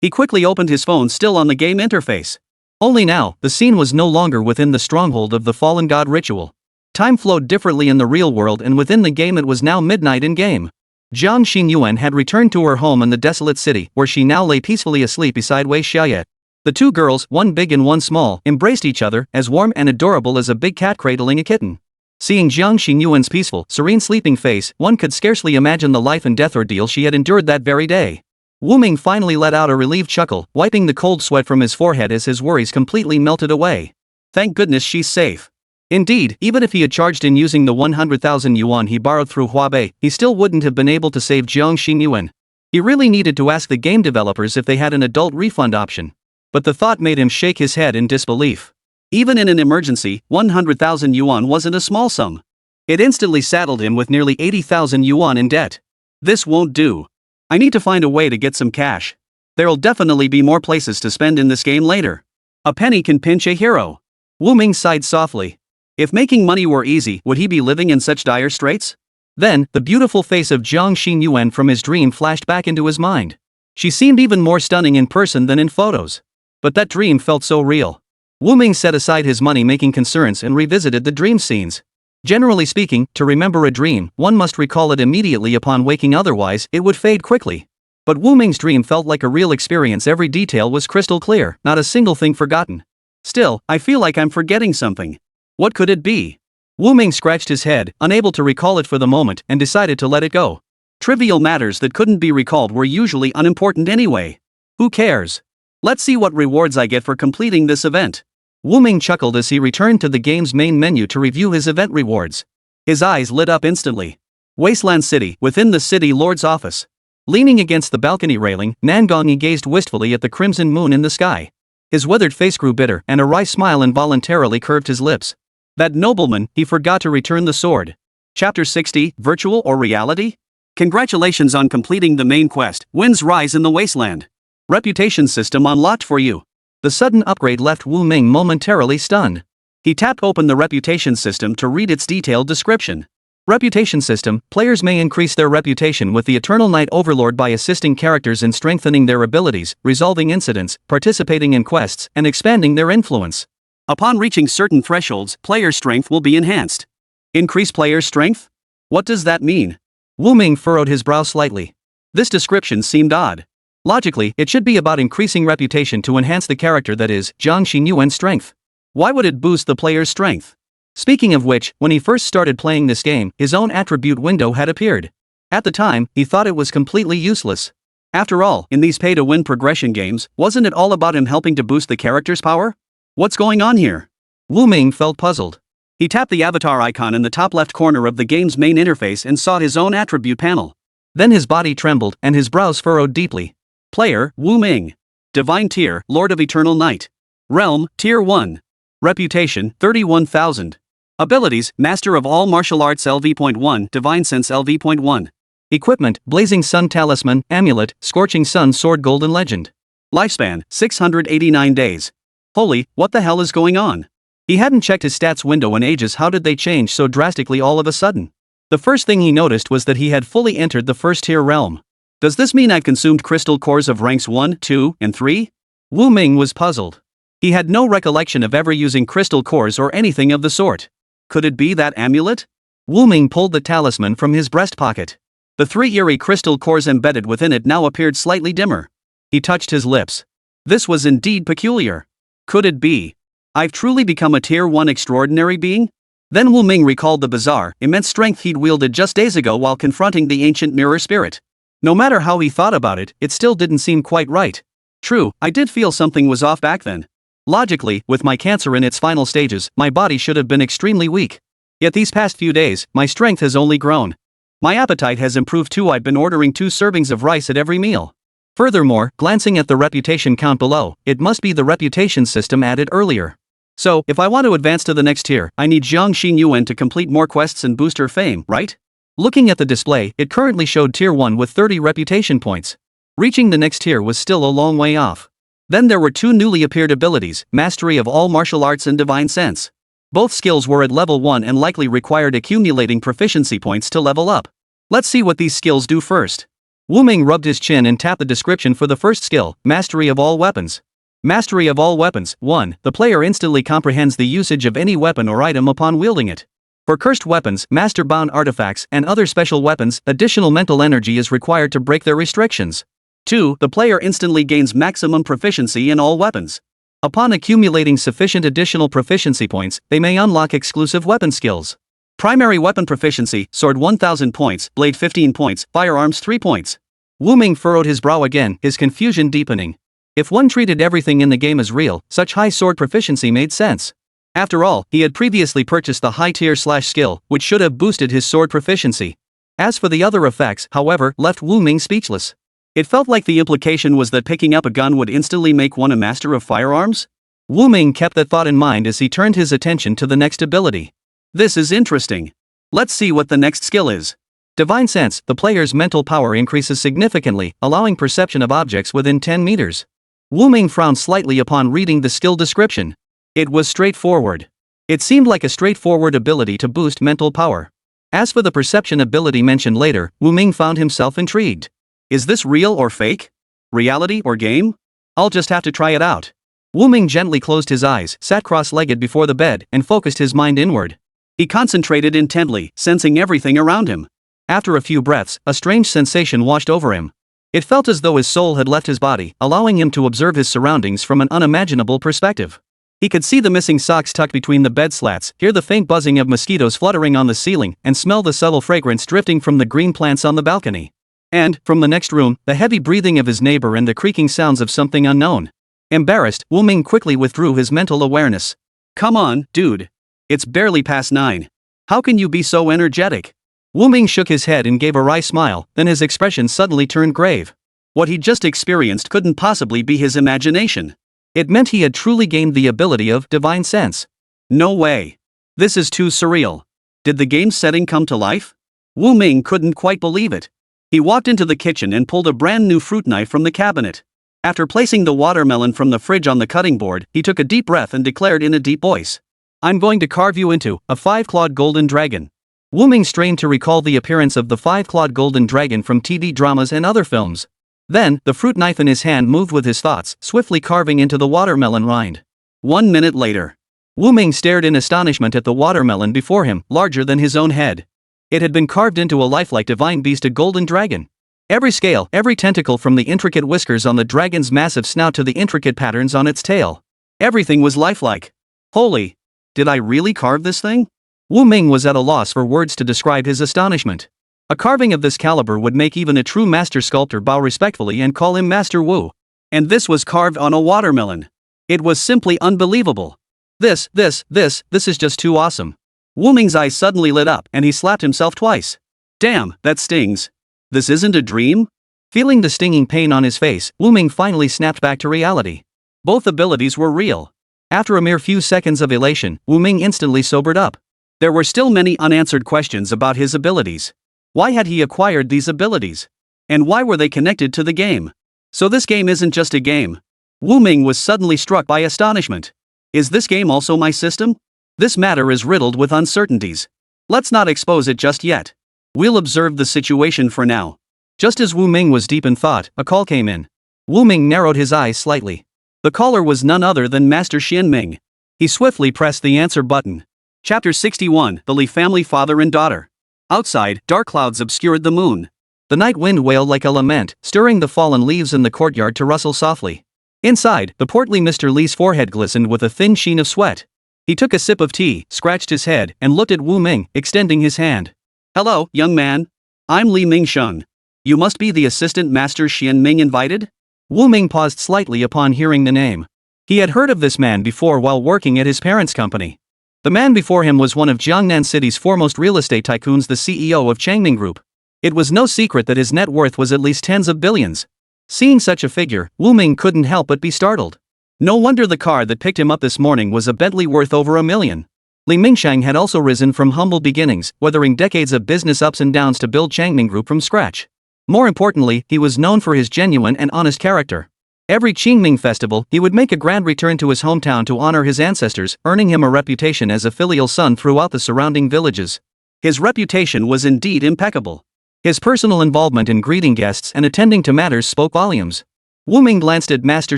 He quickly opened his phone, still on the game interface. Only now, the scene was no longer within the stronghold of the fallen god ritual. Time flowed differently in the real world, and within the game it was now midnight in-game. Jiang Xinyuan had returned to her home in the desolate city, where she now lay peacefully asleep beside Wei Xiaoye. The two girls, one big and one small, embraced each other, as warm and adorable as a big cat cradling a kitten. Seeing Jiang Xinyuan's peaceful, serene sleeping face, one could scarcely imagine the life and death ordeal she had endured that very day. Wu Ming finally let out a relieved chuckle, wiping the cold sweat from his forehead as his worries completely melted away. Thank goodness she's safe. Indeed, even if he had charged in using the 100,000 yuan he borrowed through Huabei, he still wouldn't have been able to save Jiang Xinyuan. He really needed to ask the game developers if they had an adult refund option. But the thought made him shake his head in disbelief. Even in an emergency, 100,000 yuan wasn't a small sum. It instantly saddled him with nearly 80,000 yuan in debt. This won't do. I need to find a way to get some cash. There'll definitely be more places to spend in this game later. A penny can pinch a hero. Wu Ming sighed softly. If making money were easy, would he be living in such dire straits? Then, the beautiful face of Jiang Xinyuan from his dream flashed back into his mind. She seemed even more stunning in person than in photos. But that dream felt so real. Wu Ming set aside his money-making concerns and revisited the dream scenes. Generally speaking, to remember a dream, one must recall it immediately upon waking, otherwise, it would fade quickly. But Wu Ming's dream felt like a real experience. Every detail was crystal clear, not a single thing forgotten. Still, I feel like I'm forgetting something. What could it be? Wu Ming scratched his head, unable to recall it for the moment, and decided to let it go. Trivial matters that couldn't be recalled were usually unimportant anyway. Who cares? Let's see what rewards I get for completing this event. Wu Ming chuckled as he returned to the game's main menu to review his event rewards. His eyes lit up instantly. Wasteland City, within the city lord's office. Leaning against the balcony railing, Nangongi gazed wistfully at the crimson moon in the sky. His weathered face grew bitter, and a wry smile involuntarily curved his lips. That nobleman, he forgot to return the sword. Chapter 60, Virtual or Reality? Congratulations on completing the main quest, Winds Rise in the Wasteland. Reputation system unlocked for you. The sudden upgrade left Wu Ming momentarily stunned. He tapped open the reputation system to read its detailed description. Reputation system: players may increase their reputation with the Eternal Night Overlord by assisting characters in strengthening their abilities, resolving incidents, participating in quests, and expanding their influence. Upon reaching certain thresholds, player strength will be enhanced. Increase player strength? What does that mean? Wu Ming furrowed his brow slightly. This description seemed odd. Logically, it should be about increasing reputation to enhance the character, that is, Jiang Xinyuan's strength. Why would it boost the player's strength? Speaking of which, when he first started playing this game, his own attribute window had appeared. At the time, he thought it was completely useless. After all, in these pay-to-win progression games, wasn't it all about him helping to boost the character's power? What's going on here? Wu Ming felt puzzled. He tapped the avatar icon in the top left corner of the game's main interface and saw his own attribute panel. Then his body trembled and his brows furrowed deeply. Player, Wu Ming. Divine tier, Lord of Eternal Night. Realm, Tier 1. Reputation, 31,000. Abilities, Master of All Martial Arts LV.1, Divine Sense LV.1. Equipment, Blazing Sun Talisman, Amulet, Scorching Sun Sword Golden Legend. Lifespan, 689 days. Holy, what the hell is going on? He hadn't checked his stats window in ages. How did they change so drastically all of a sudden? The first thing he noticed was that he had fully entered the first tier realm. Does this mean I've consumed crystal cores of ranks 1, 2, and 3? Wu Ming was puzzled. He had no recollection of ever using crystal cores or anything of the sort. Could it be that amulet? Wu Ming pulled the talisman from his breast pocket. The 3 eerie crystal cores embedded within it now appeared slightly dimmer. He touched his lips. This was indeed peculiar. Could it be? I've truly become a Tier 1 extraordinary being? Then Wu Ming recalled the bizarre, immense strength he'd wielded just days ago while confronting the ancient mirror spirit. No matter how he thought about it, it still didn't seem quite right. True, I did feel something was off back then. Logically, with my cancer in its final stages, my body should have been extremely weak. Yet these past few days, my strength has only grown. My appetite has improved too. I've been ordering 2 servings of rice at every meal. Furthermore, glancing at the reputation count below, it must be the reputation system added earlier. So, if I want to advance to the next tier, I need Jiang Xinyuan to complete more quests and boost her fame, right? Looking at the display, it currently showed Tier 1 with 30 reputation points. Reaching the next tier was still a long way off. Then there were 2 newly appeared abilities, Mastery of All Martial Arts and Divine Sense. Both skills were at level 1 and likely required accumulating proficiency points to level up. Let's see what these skills do first. Wu Ming rubbed his chin and tapped the description for the first skill, Mastery of All Weapons. Mastery of all weapons. 1. The player instantly comprehends the usage of any weapon or item upon wielding it. For cursed weapons, master-bound artifacts, and other special weapons, additional mental energy is required to break their restrictions. 2. The player instantly gains maximum proficiency in all weapons. Upon accumulating sufficient additional proficiency points, they may unlock exclusive weapon skills. Primary weapon proficiency, sword 1000 points, blade 15 points, firearms 3 points. Wu Ming furrowed his brow again, his confusion deepening. If one treated everything in the game as real, such high sword proficiency made sense. After all, he had previously purchased the high tier /skill, which should have boosted his sword proficiency. As for the other effects, however, left Wu Ming speechless. It felt like the implication was that picking up a gun would instantly make one a master of firearms? Wu Ming kept that thought in mind as he turned his attention to the next ability. This is interesting. Let's see what the next skill is. Divine Sense. The player's mental power increases significantly, allowing perception of objects within 10 meters. Wu Ming frowned slightly upon reading the skill description. It was straightforward. It seemed like a straightforward ability to boost mental power. As for the perception ability mentioned later, Wu Ming found himself intrigued. Is this real or fake? Reality or game? I'll just have to try it out. Wu Ming gently closed his eyes, sat cross-legged before the bed, and focused his mind inward. He concentrated intently, sensing everything around him. After a few breaths, a strange sensation washed over him. It felt as though his soul had left his body, allowing him to observe his surroundings from an unimaginable perspective. He could see the missing socks tucked between the bed slats, hear the faint buzzing of mosquitoes fluttering on the ceiling, and smell the subtle fragrance drifting from the green plants on the balcony. And, from the next room, the heavy breathing of his neighbor and the creaking sounds of something unknown. Embarrassed, Wu Ming quickly withdrew his mental awareness. Come on, dude. It's barely past 9. How can you be so energetic? Wu Ming shook his head and gave a wry smile, then his expression suddenly turned grave. What he'd just experienced couldn't possibly be his imagination. It meant he had truly gained the ability of Divine Sense. No way. This is too surreal. Did the game's setting come to life? Wu Ming couldn't quite believe it. He walked into the kitchen and pulled a brand new fruit knife from the cabinet. After placing the watermelon from the fridge on the cutting board, he took a deep breath and declared in a deep voice. I'm going to carve you into a 5-clawed golden dragon. Wu Ming strained to recall the appearance of the 5-clawed golden dragon from TV dramas and other films. Then, the fruit knife in his hand moved with his thoughts, swiftly carving into the watermelon rind. 1 minute later. Wu Ming stared in astonishment at the watermelon before him, larger than his own head. It had been carved into a lifelike divine beast, a golden dragon. Every scale, every tentacle from the intricate whiskers on the dragon's massive snout to the intricate patterns on its tail. Everything was lifelike. Holy! Did I really carve this thing? Wu Ming was at a loss for words to describe his astonishment. A carving of this caliber would make even a true master sculptor bow respectfully and call him Master Wu. And this was carved on a watermelon. It was simply unbelievable. This is just too awesome. Wu Ming's eyes suddenly lit up and he slapped himself twice. Damn, that stings. This isn't a dream? Feeling the stinging pain on his face, Wu Ming finally snapped back to reality. Both abilities were real. After a mere few seconds of elation, Wu Ming instantly sobered up. There were still many unanswered questions about his abilities. Why had he acquired these abilities? And why were they connected to the game? So this game isn't just a game. Wu Ming was suddenly struck by astonishment. Is this game also my system? This matter is riddled with uncertainties. Let's not expose it just yet. We'll observe the situation for now. Just as Wu Ming was deep in thought, a call came in. Wu Ming narrowed his eyes slightly. The caller was none other than Master Xian Ming. He swiftly pressed the answer button. Chapter 61, The Li Family Father and Daughter. Outside, dark clouds obscured the moon. The night wind wailed like a lament, stirring the fallen leaves in the courtyard to rustle softly. Inside, the portly Mr. Li's forehead glistened with a thin sheen of sweat. He took a sip of tea, scratched his head, and looked at Wu Ming, extending his hand. Hello, young man. I'm Li Mingsheng. You must be the assistant Master Xian Ming invited? Wu Ming paused slightly upon hearing the name. He had heard of this man before while working at his parents' company. The man before him was one of Jiangnan City's foremost real estate tycoons, the CEO of Changning Group. It was no secret that his net worth was at least tens of billions. Seeing such a figure, Wu Ming couldn't help but be startled. No wonder the car that picked him up this morning was a Bentley worth over $1 million. Li Mingsheng had also risen from humble beginnings, weathering decades of business ups and downs to build Changning Group from scratch. More importantly, he was known for his genuine and honest character. Every Qingming festival, he would make a grand return to his hometown to honor his ancestors, earning him a reputation as a filial son throughout the surrounding villages. His reputation was indeed impeccable. His personal involvement in greeting guests and attending to matters spoke volumes. Wu Ming glanced at Master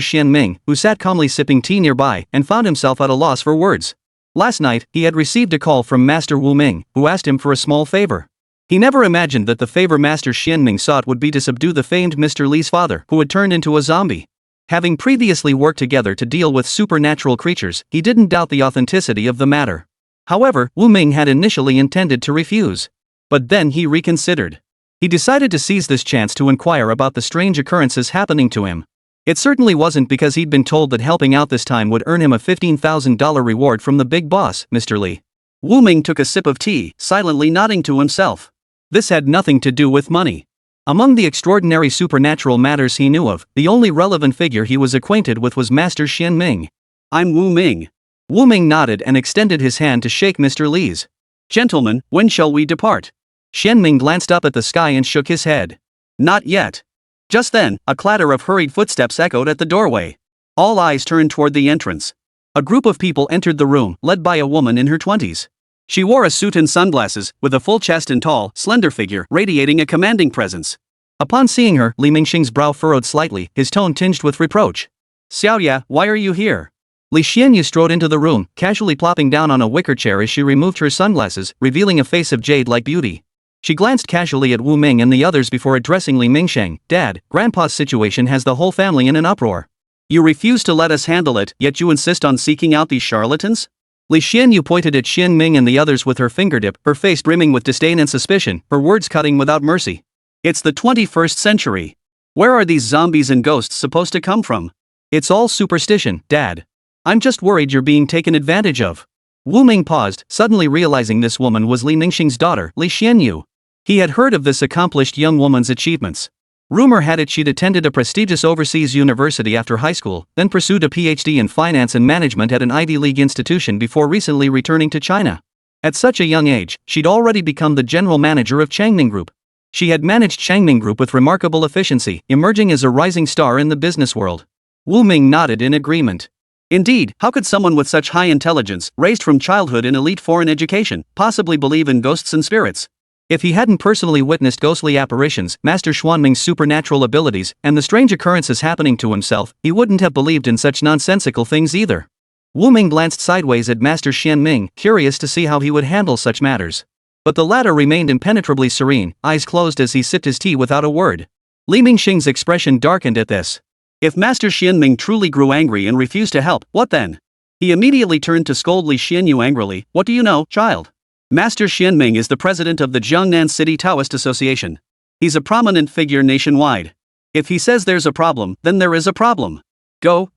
Xian Ming, who sat calmly sipping tea nearby, and found himself at a loss for words. Last night, he had received a call from Master Wu Ming, who asked him for a small favor. He never imagined that the favor Master Xian Ming sought would be to subdue the famed Mr. Li's father, who had turned into a zombie. Having previously worked together to deal with supernatural creatures, he didn't doubt the authenticity of the matter. However, Wu Ming had initially intended to refuse. But then he reconsidered. He decided to seize this chance to inquire about the strange occurrences happening to him. It certainly wasn't because he'd been told that helping out this time would earn him a $15,000 reward from the big boss, Mr. Li. Wu Ming took a sip of tea, silently nodding to himself. This had nothing to do with money. Among the extraordinary supernatural matters he knew of, the only relevant figure he was acquainted with was Master Xian Ming. I'm Wu Ming. Wu Ming nodded and extended his hand to shake Mr. Li's. Gentlemen, when shall we depart? Xian Ming glanced up at the sky and shook his head. Not yet. Just then, a clatter of hurried footsteps echoed at the doorway. All eyes turned toward the entrance. A group of people entered the room, led by a woman in her 20s. She wore a suit and sunglasses, with a full chest and tall, slender figure radiating a commanding presence. Upon seeing her, Li Mingsheng's brow furrowed slightly, his tone tinged with reproach. Xiaoya, why are you here? Li Xianyu strode into the room, casually plopping down on a wicker chair as she removed her sunglasses, revealing a face of jade-like beauty. She glanced casually at Wu Ming and the others before addressing Li Mingsheng. Dad, Grandpa's situation has the whole family in an uproar. You refuse to let us handle it, yet you insist on seeking out these charlatans? Li Xianyu pointed at Xian Ming and the others with her fingertip, her face brimming with disdain and suspicion, her words cutting without mercy. It's the 21st century. Where are these zombies and ghosts supposed to come from? It's all superstition, Dad. I'm just worried you're being taken advantage of. Wu Ming paused, suddenly realizing this woman was Li Mingsheng's daughter, Li Xianyu. He had heard of this accomplished young woman's achievements. Rumor had it she'd attended a prestigious overseas university after high school, then pursued a PhD in finance and management at an Ivy League institution before recently returning to China. At such a young age, she'd already become the general manager of Changning Group. She had managed Changning Group with remarkable efficiency, emerging as a rising star in the business world. Wu Ming nodded in agreement. Indeed, how could someone with such high intelligence, raised from childhood in elite foreign education, possibly believe in ghosts and spirits? If he hadn't personally witnessed ghostly apparitions, Master Xuanming's supernatural abilities, and the strange occurrences happening to himself, he wouldn't have believed in such nonsensical things either. Wu Ming glanced sideways at Master Xian Ming, curious to see how he would handle such matters. But the latter remained impenetrably serene, eyes closed as he sipped his tea without a word. Li Mingxing's expression darkened at this. If Master Xianming truly grew angry and refused to help, what then? He immediately turned to scold Li Xianyu angrily. What do you know, child? Master Xianming is the president of the Jiangnan City Taoist Association. He's a prominent figure nationwide. If he says there's a problem, then there is a problem. Go.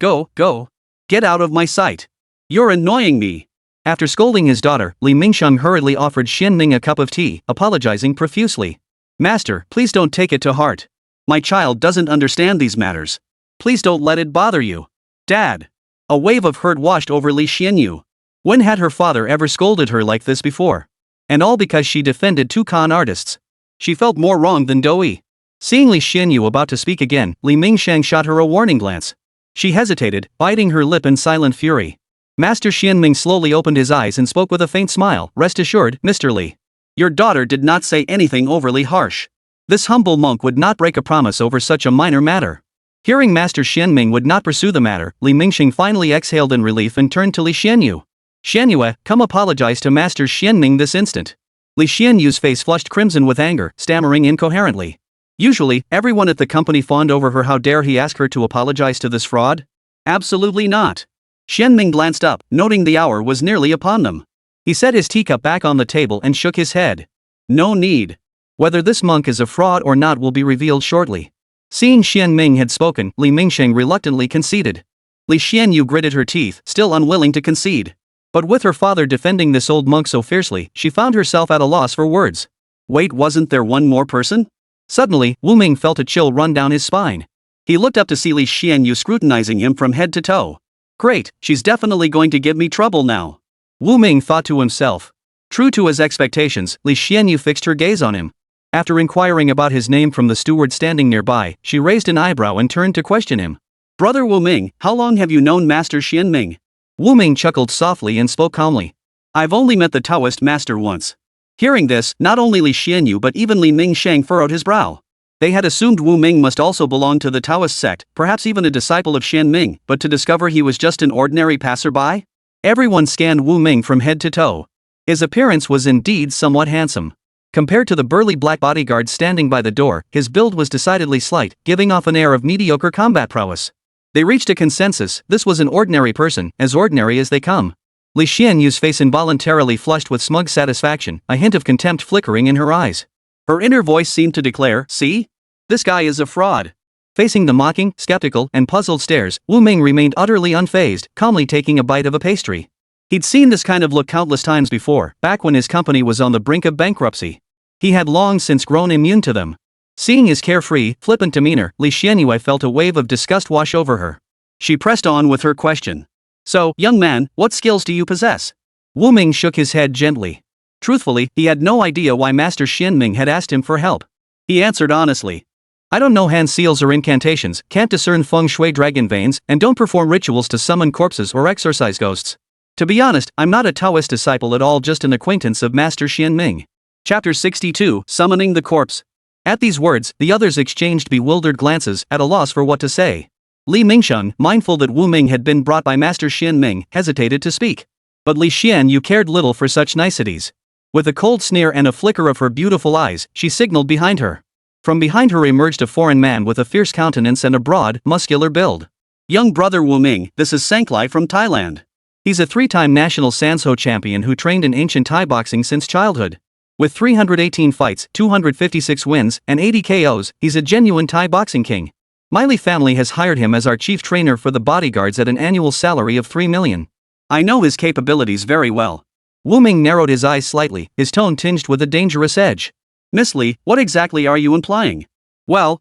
Get out of my sight. You're annoying me. After scolding his daughter, Li Mingsheng hurriedly offered Xianming a cup of tea, apologizing profusely. Master, please don't take it to heart. My child doesn't understand these matters. Please don't let it bother you. Dad. A wave of hurt washed over Li Xianyu. When had her father ever scolded her like this before? And all because she defended two con artists. She felt more wrong than Doi. Seeing Li Xianyu about to speak again, Li Mingsheng shot her a warning glance. She hesitated, biting her lip in silent fury. Master Xianming slowly opened his eyes and spoke with a faint smile. Rest assured, Mr. Li. Your daughter did not say anything overly harsh. This humble monk would not break a promise over such a minor matter. Hearing Master Xianming would not pursue the matter, Li Mingxing finally exhaled in relief and turned to Li Xianyu. Xianyue, come apologize to Master Xianming this instant. Li Xianyu's face flushed crimson with anger, stammering incoherently. Usually, everyone at the company fawned over her. How dare he ask her to apologize to this fraud? Absolutely not. Xianming glanced up, noting the hour was nearly upon them. He set his teacup back on the table and shook his head. No need. Whether this monk is a fraud or not will be revealed shortly. Seeing Xianming had spoken, Li Mingxing reluctantly conceded. Li Xianyu gritted her teeth, still unwilling to concede. But with her father defending this old monk so fiercely, she found herself at a loss for words. Wait, wasn't there one more person? Suddenly, Wu Ming felt a chill run down his spine. He looked up to see Li Xianyu scrutinizing him from head to toe. Great, she's definitely going to give me trouble now. Wu Ming thought to himself. True to his expectations, Li Xianyu fixed her gaze on him. After inquiring about his name from the steward standing nearby, she raised an eyebrow and turned to question him. Brother Wu Ming, how long have you known Master Xianming? Wu Ming chuckled softly and spoke calmly. I've only met the Taoist master once. Hearing this, not only Li Xianyu but even Li Mingsheng furrowed his brow. They had assumed Wu Ming must also belong to the Taoist sect, perhaps even a disciple of Xianming, but to discover he was just an ordinary passerby? Everyone scanned Wu Ming from head to toe. His appearance was indeed somewhat handsome. Compared to the burly black bodyguard standing by the door, his build was decidedly slight, giving off an air of mediocre combat prowess. They reached a consensus. This was an ordinary person, as ordinary as they come. Li Xianyu's face involuntarily flushed with smug satisfaction, a hint of contempt flickering in her eyes. Her inner voice seemed to declare, see? This guy is a fraud. Facing the mocking, skeptical, and puzzled stares, Wu Ming remained utterly unfazed, calmly taking a bite of a pastry. He'd seen this kind of look countless times before, back when his company was on the brink of bankruptcy. He had long since grown immune to them. Seeing his carefree, flippant demeanor, Li Xianyue felt a wave of disgust wash over her. She pressed on with her question. So, young man, what skills do you possess? Wu Ming shook his head gently. Truthfully, he had no idea why Master Xianming had asked him for help. He answered honestly. I don't know hand seals or incantations, can't discern feng shui dragon veins, and don't perform rituals to summon corpses or exorcise ghosts. To be honest, I'm not a Taoist disciple at all, just an acquaintance of Master Xianming. Chapter 62, Summoning the Corpse. At these words, the others exchanged bewildered glances, at a loss for what to say. Li Mingsheng, mindful that Wu Ming had been brought by Master Xianming, hesitated to speak. But Li Xianyu cared little for such niceties. With a cold sneer and a flicker of her beautiful eyes, she signaled behind her. From behind her emerged a foreign man with a fierce countenance and a broad, muscular build. Young brother Wu Ming, this is Sanklai from Thailand. He's a three-time national Sanso champion who trained in ancient Thai boxing since childhood. With 318 fights, 256 wins, and 80 KOs, he's a genuine Thai boxing king. Miley family has hired him as our chief trainer for the bodyguards at an annual salary of 3 million. I know his capabilities very well. Wu Ming narrowed his eyes slightly, his tone tinged with a dangerous edge. Miss Li, what exactly are you implying? Well,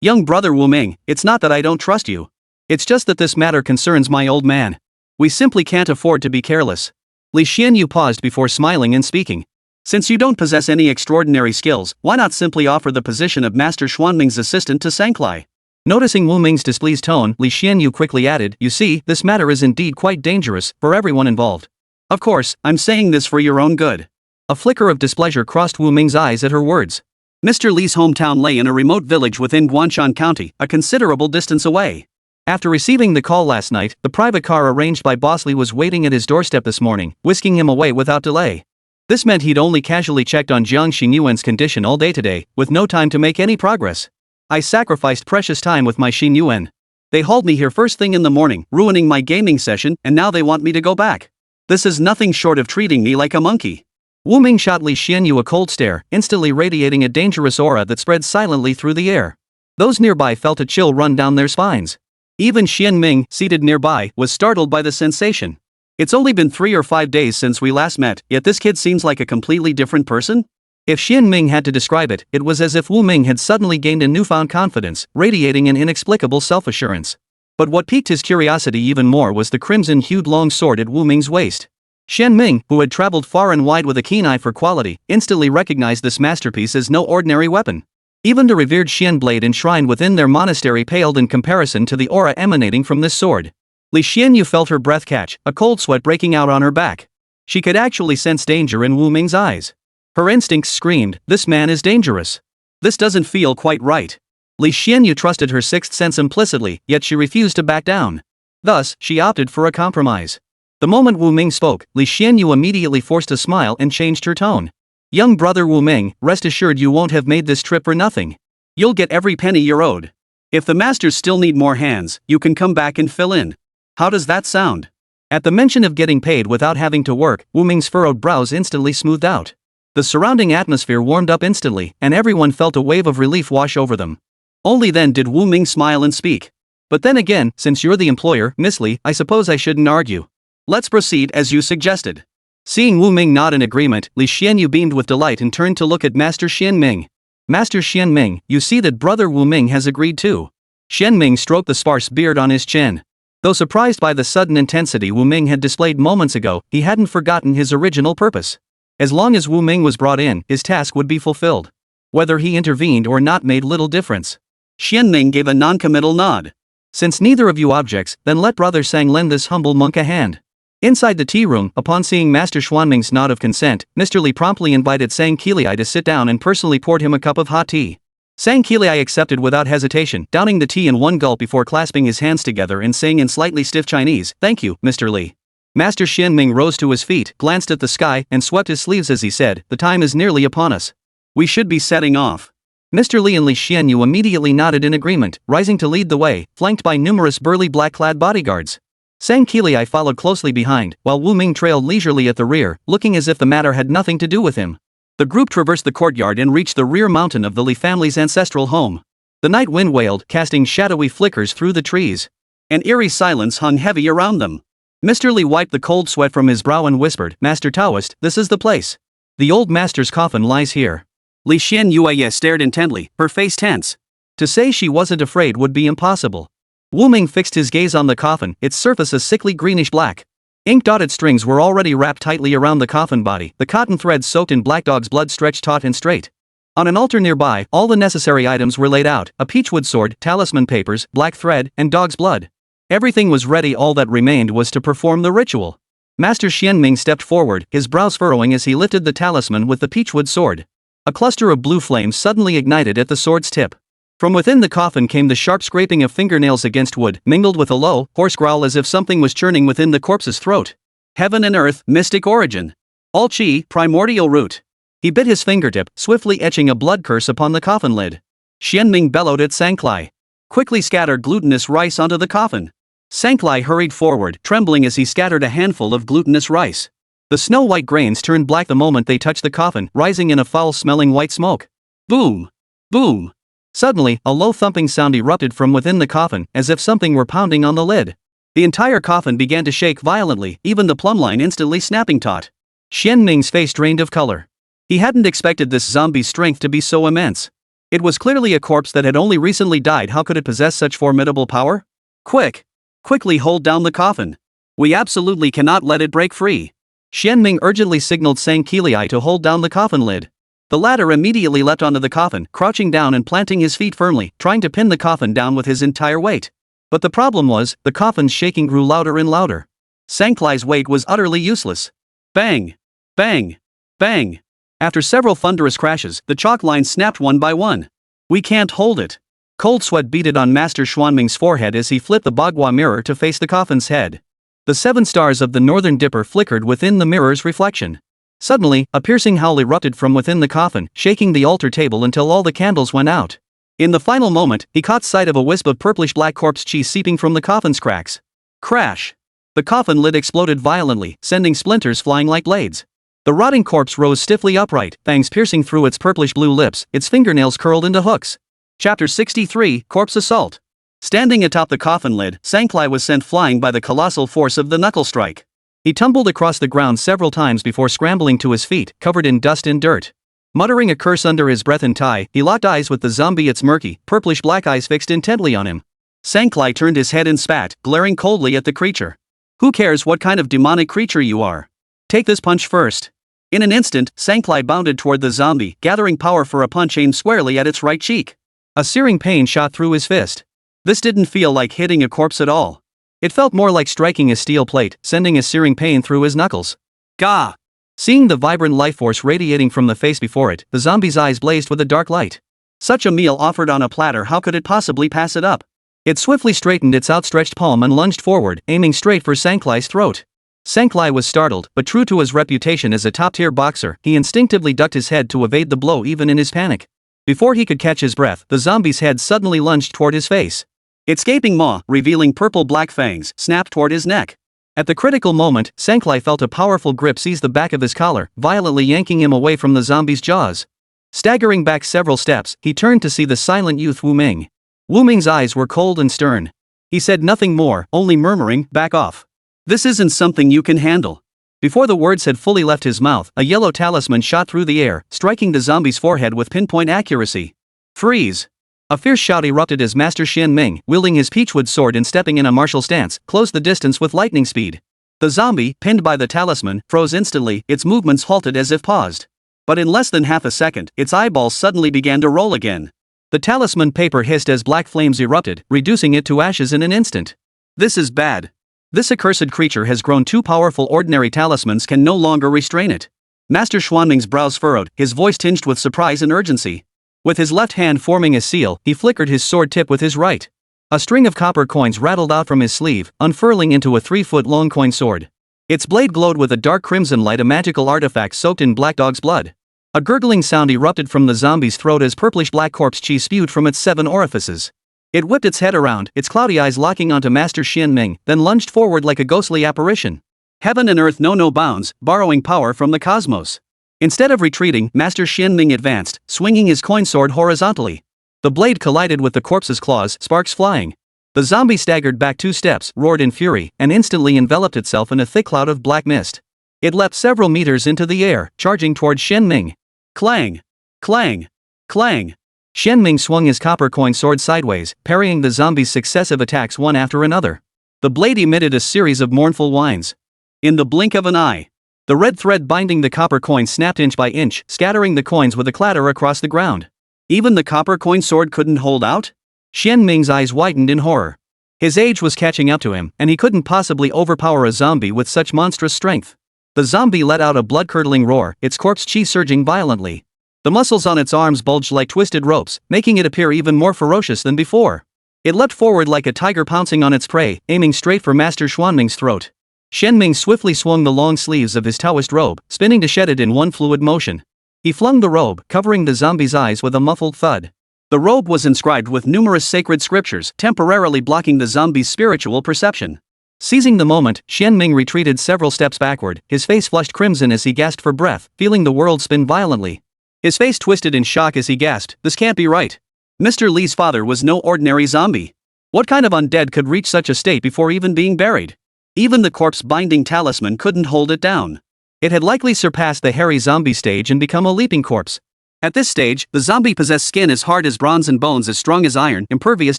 young brother Wu Ming, it's not that I don't trust you. It's just that this matter concerns my old man. We simply can't afford to be careless. Li Xianyu paused before smiling and speaking. Since you don't possess any extraordinary skills, why not simply offer the position of Master Xuanming's assistant to Sanklai? Noticing Wu Ming's displeased tone, Li Xianyu quickly added, you see, this matter is indeed quite dangerous, for everyone involved. Of course, I'm saying this for your own good. A flicker of displeasure crossed Wu Ming's eyes at her words. Mr. Li's hometown lay in a remote village within Guanshan County, a considerable distance away. After receiving the call last night, the private car arranged by Boss Li was waiting at his doorstep this morning, whisking him away without delay. This meant he'd only casually checked on Jiang Xingyuan's condition all day today, with no time to make any progress. I sacrificed precious time with my Xin Yuan. They hauled me here first thing in the morning, ruining my gaming session, and now they want me to go back. This is nothing short of treating me like a monkey. Wu Ming shot Li Xianyu a cold stare, instantly radiating a dangerous aura that spread silently through the air. Those nearby felt a chill run down their spines. Even Xian Ming, seated nearby, was startled by the sensation. It's only been 3 or 5 days since we last met, yet this kid seems like a completely different person? If Xian Ming had to describe it, it was as if Wu Ming had suddenly gained a newfound confidence, radiating an inexplicable self-assurance. But what piqued his curiosity even more was the crimson-hued long sword at Wu Ming's waist. Xian Ming, who had traveled far and wide with a keen eye for quality, instantly recognized this masterpiece as no ordinary weapon. Even the revered Xian blade enshrined within their monastery paled in comparison to the aura emanating from this sword. Li Xianyu felt her breath catch, a cold sweat breaking out on her back. She could actually sense danger in Wu Ming's eyes. Her instincts screamed, "This man is dangerous. This doesn't feel quite right." Li Xianyu trusted her sixth sense implicitly, yet she refused to back down. Thus, she opted for a compromise. The moment Wu Ming spoke, Li Xianyu immediately forced a smile and changed her tone. "Young brother Wu Ming, rest assured you won't have made this trip for nothing. You'll get every penny you're owed. If the masters still need more hands, you can come back and fill in. How does that sound?" At the mention of getting paid without having to work, Wu Ming's furrowed brows instantly smoothed out. The surrounding atmosphere warmed up instantly, and everyone felt a wave of relief wash over them. Only then did Wu Ming smile and speak. "But then again, since you're the employer, Miss Li, I suppose I shouldn't argue. Let's proceed as you suggested." Seeing Wu Ming nod in agreement, Li Xianyu beamed with delight and turned to look at Master Xian Ming. "Master Xian Ming, you see that brother Wu Ming has agreed too." Xian Ming stroked the sparse beard on his chin. Though surprised by the sudden intensity Wu Ming had displayed moments ago, he hadn't forgotten his original purpose. As long as Wu Ming was brought in, his task would be fulfilled. Whether he intervened or not made little difference. Xian Ming gave a non-committal nod. "Since neither of you objects, then let brother Sang lend this humble monk a hand." Inside the tea room, upon seeing Master Xuanming's nod of consent, Mr. Li promptly invited Sang Qilai to sit down and personally poured him a cup of hot tea. Sang Qilai accepted without hesitation, downing the tea in one gulp before clasping his hands together and saying in slightly stiff Chinese, "Thank you, Mr. Li." Master Xian Ming rose to his feet, glanced at the sky, and swept his sleeves as he said, "The time is nearly upon us. We should be setting off." Mr. Li and Li Xianyu immediately nodded in agreement, rising to lead the way, flanked by numerous burly black-clad bodyguards. Sang Qilai followed closely behind, while Wu Ming trailed leisurely at the rear, looking as if the matter had nothing to do with him. The group traversed the courtyard and reached the rear mountain of the Li family's ancestral home. The night wind wailed, casting shadowy flickers through the trees. An eerie silence hung heavy around them. Mr. Li wiped the cold sweat from his brow and whispered, "Master Taoist, this is the place. The old master's coffin lies here." Li Xianyu stared intently, her face tense. To say she wasn't afraid would be impossible. Wu Ming fixed his gaze on the coffin, its surface a sickly greenish black. Ink-dotted strings were already wrapped tightly around the coffin body, the cotton threads soaked in black dog's blood stretched taut and straight. On an altar nearby, all the necessary items were laid out, a peachwood sword, talisman papers, black thread, and dog's blood. Everything was ready, all that remained was to perform the ritual. Master Xian Ming stepped forward, his brows furrowing as he lifted the talisman with the peachwood sword. A cluster of blue flames suddenly ignited at the sword's tip. From within the coffin came the sharp scraping of fingernails against wood, mingled with a low, hoarse growl as if something was churning within the corpse's throat. Heaven and earth, mystic origin. All chi, primordial root. He bit his fingertip, swiftly etching a blood curse upon the coffin lid. Xian Ming bellowed at Sanklai. "Quickly scatter glutinous rice onto the coffin." Sanklai hurried forward, trembling as he scattered a handful of glutinous rice. The snow-white grains turned black the moment they touched the coffin, rising in a foul-smelling white smoke. Boom! Boom! Suddenly, a low thumping sound erupted from within the coffin, as if something were pounding on the lid. The entire coffin began to shake violently, even the plumbline instantly snapping taut. Xian Ming's face drained of color. He hadn't expected this zombie's strength to be so immense. It was clearly a corpse that had only recently died. How could it possess such formidable power? "Quick! Quickly hold down the coffin. We absolutely cannot let it break free." Xian Ming urgently signaled Sang Qilai to hold down the coffin lid. The latter immediately leapt onto the coffin, crouching down and planting his feet firmly, trying to pin the coffin down with his entire weight. But the problem was, the coffin's shaking grew louder and louder. Sanklai's weight was utterly useless. Bang! Bang! Bang! After several thunderous crashes, the chalk lines snapped one by one. "We can't hold it." Cold sweat beaded on Master Xuanming's forehead as he flipped the bagua mirror to face the coffin's head. The 7 stars of the northern dipper flickered within the mirror's reflection. Suddenly, a piercing howl erupted from within the coffin, shaking the altar table until all the candles went out. In the final moment, he caught sight of a wisp of purplish-black corpse cheese seeping from the coffin's cracks. Crash! The coffin lid exploded violently, sending splinters flying like blades. The rotting corpse rose stiffly upright, fangs piercing through its purplish-blue lips, its fingernails curled into hooks. Chapter 63, Corpse Assault. Standing atop the coffin lid, Sanklai was sent flying by the colossal force of the knuckle strike. He tumbled across the ground several times before scrambling to his feet, covered in dust and dirt. Muttering a curse under his breath in Thai, he locked eyes with the zombie, its murky, purplish-black eyes fixed intently on him. Sanklai turned his head and spat, glaring coldly at the creature. Who cares what kind of demonic creature you are? Take this punch first. In an instant, Sanklai bounded toward the zombie, gathering power for a punch aimed squarely at its right cheek. A searing pain shot through his fist. This didn't feel like hitting a corpse at all. It felt more like striking a steel plate, sending a searing pain through his knuckles. Gah! Seeing the vibrant life force radiating from the face before it, the zombie's eyes blazed with a dark light. Such a meal offered on a platter, how could it possibly pass it up? It swiftly straightened its outstretched palm and lunged forward, aiming straight for Sanklai's throat. Sanklai was startled, but true to his reputation as a top-tier boxer, he instinctively ducked his head to evade the blow even in his panic. Before he could catch his breath, the zombie's head suddenly lunged toward his face. Its gaping maw, revealing purple-black fangs, snapped toward his neck. At the critical moment, Sanklai felt a powerful grip seize the back of his collar, violently yanking him away from the zombie's jaws. Staggering back several steps, he turned to see the silent youth Wu Ming. Wu Ming's eyes were cold and stern. He said nothing more, only murmuring, "Back off. This isn't something you can handle." Before the words had fully left his mouth, a yellow talisman shot through the air, striking the zombie's forehead with pinpoint accuracy. Freeze! A fierce shout erupted as Master Xian Ming, wielding his peachwood sword and stepping in a martial stance, closed the distance with lightning speed. The zombie, pinned by the talisman, froze instantly, its movements halted as if paused. But in less than half a second, its eyeballs suddenly began to roll again. The talisman paper hissed as black flames erupted, reducing it to ashes in an instant. This is bad. This accursed creature has grown too powerful, ordinary talismans can no longer restrain it. Master Xuanming's brows furrowed, his voice tinged with surprise and urgency. With his left hand forming a seal, he flickered his sword tip with his right. A string of copper coins rattled out from his sleeve, unfurling into a 3-foot-long coin sword. Its blade glowed with a dark crimson light, a magical artifact soaked in Black Dog's blood. A gurgling sound erupted from the zombie's throat as purplish-black corpse cheese spewed from its 7 orifices. It whipped its head around, its cloudy eyes locking onto Master Xian Ming, then lunged forward like a ghostly apparition. Heaven and earth know no bounds, borrowing power from the cosmos. Instead of retreating, Master Xian Ming advanced, swinging his coin sword horizontally. The blade collided with the corpse's claws, sparks flying. The zombie staggered back 2 steps, roared in fury, and instantly enveloped itself in a thick cloud of black mist. It leapt several meters into the air, charging toward Xian Ming. Clang! Clang! Clang! Xian Ming swung his copper coin sword sideways, parrying the zombie's successive attacks one after another. The blade emitted a series of mournful whines. In the blink of an eye, the red thread binding the copper coin snapped inch by inch, scattering the coins with a clatter across the ground. Even the copper coin sword couldn't hold out? Xian Ming's eyes widened in horror. His age was catching up to him, and he couldn't possibly overpower a zombie with such monstrous strength. The zombie let out a blood-curdling roar, its corpse cheese surging violently. The muscles on its arms bulged like twisted ropes, making it appear even more ferocious than before. It leapt forward like a tiger pouncing on its prey, aiming straight for Master Xuanming's throat. Xian Ming swiftly swung the long sleeves of his Taoist robe, spinning to shed it in one fluid motion. He flung the robe, covering the zombie's eyes with a muffled thud. The robe was inscribed with numerous sacred scriptures, temporarily blocking the zombie's spiritual perception. Seizing the moment, Xian Ming retreated several steps backward, his face flushed crimson as he gasped for breath, feeling the world spin violently. His face twisted in shock as he gasped, "This can't be right. Mr. Li's father was no ordinary zombie. What kind of undead could reach such a state before even being buried?" Even the corpse-binding talisman couldn't hold it down. It had likely surpassed the hairy zombie stage and become a leaping corpse. At this stage, the zombie possessed skin as hard as bronze and bones as strong as iron, impervious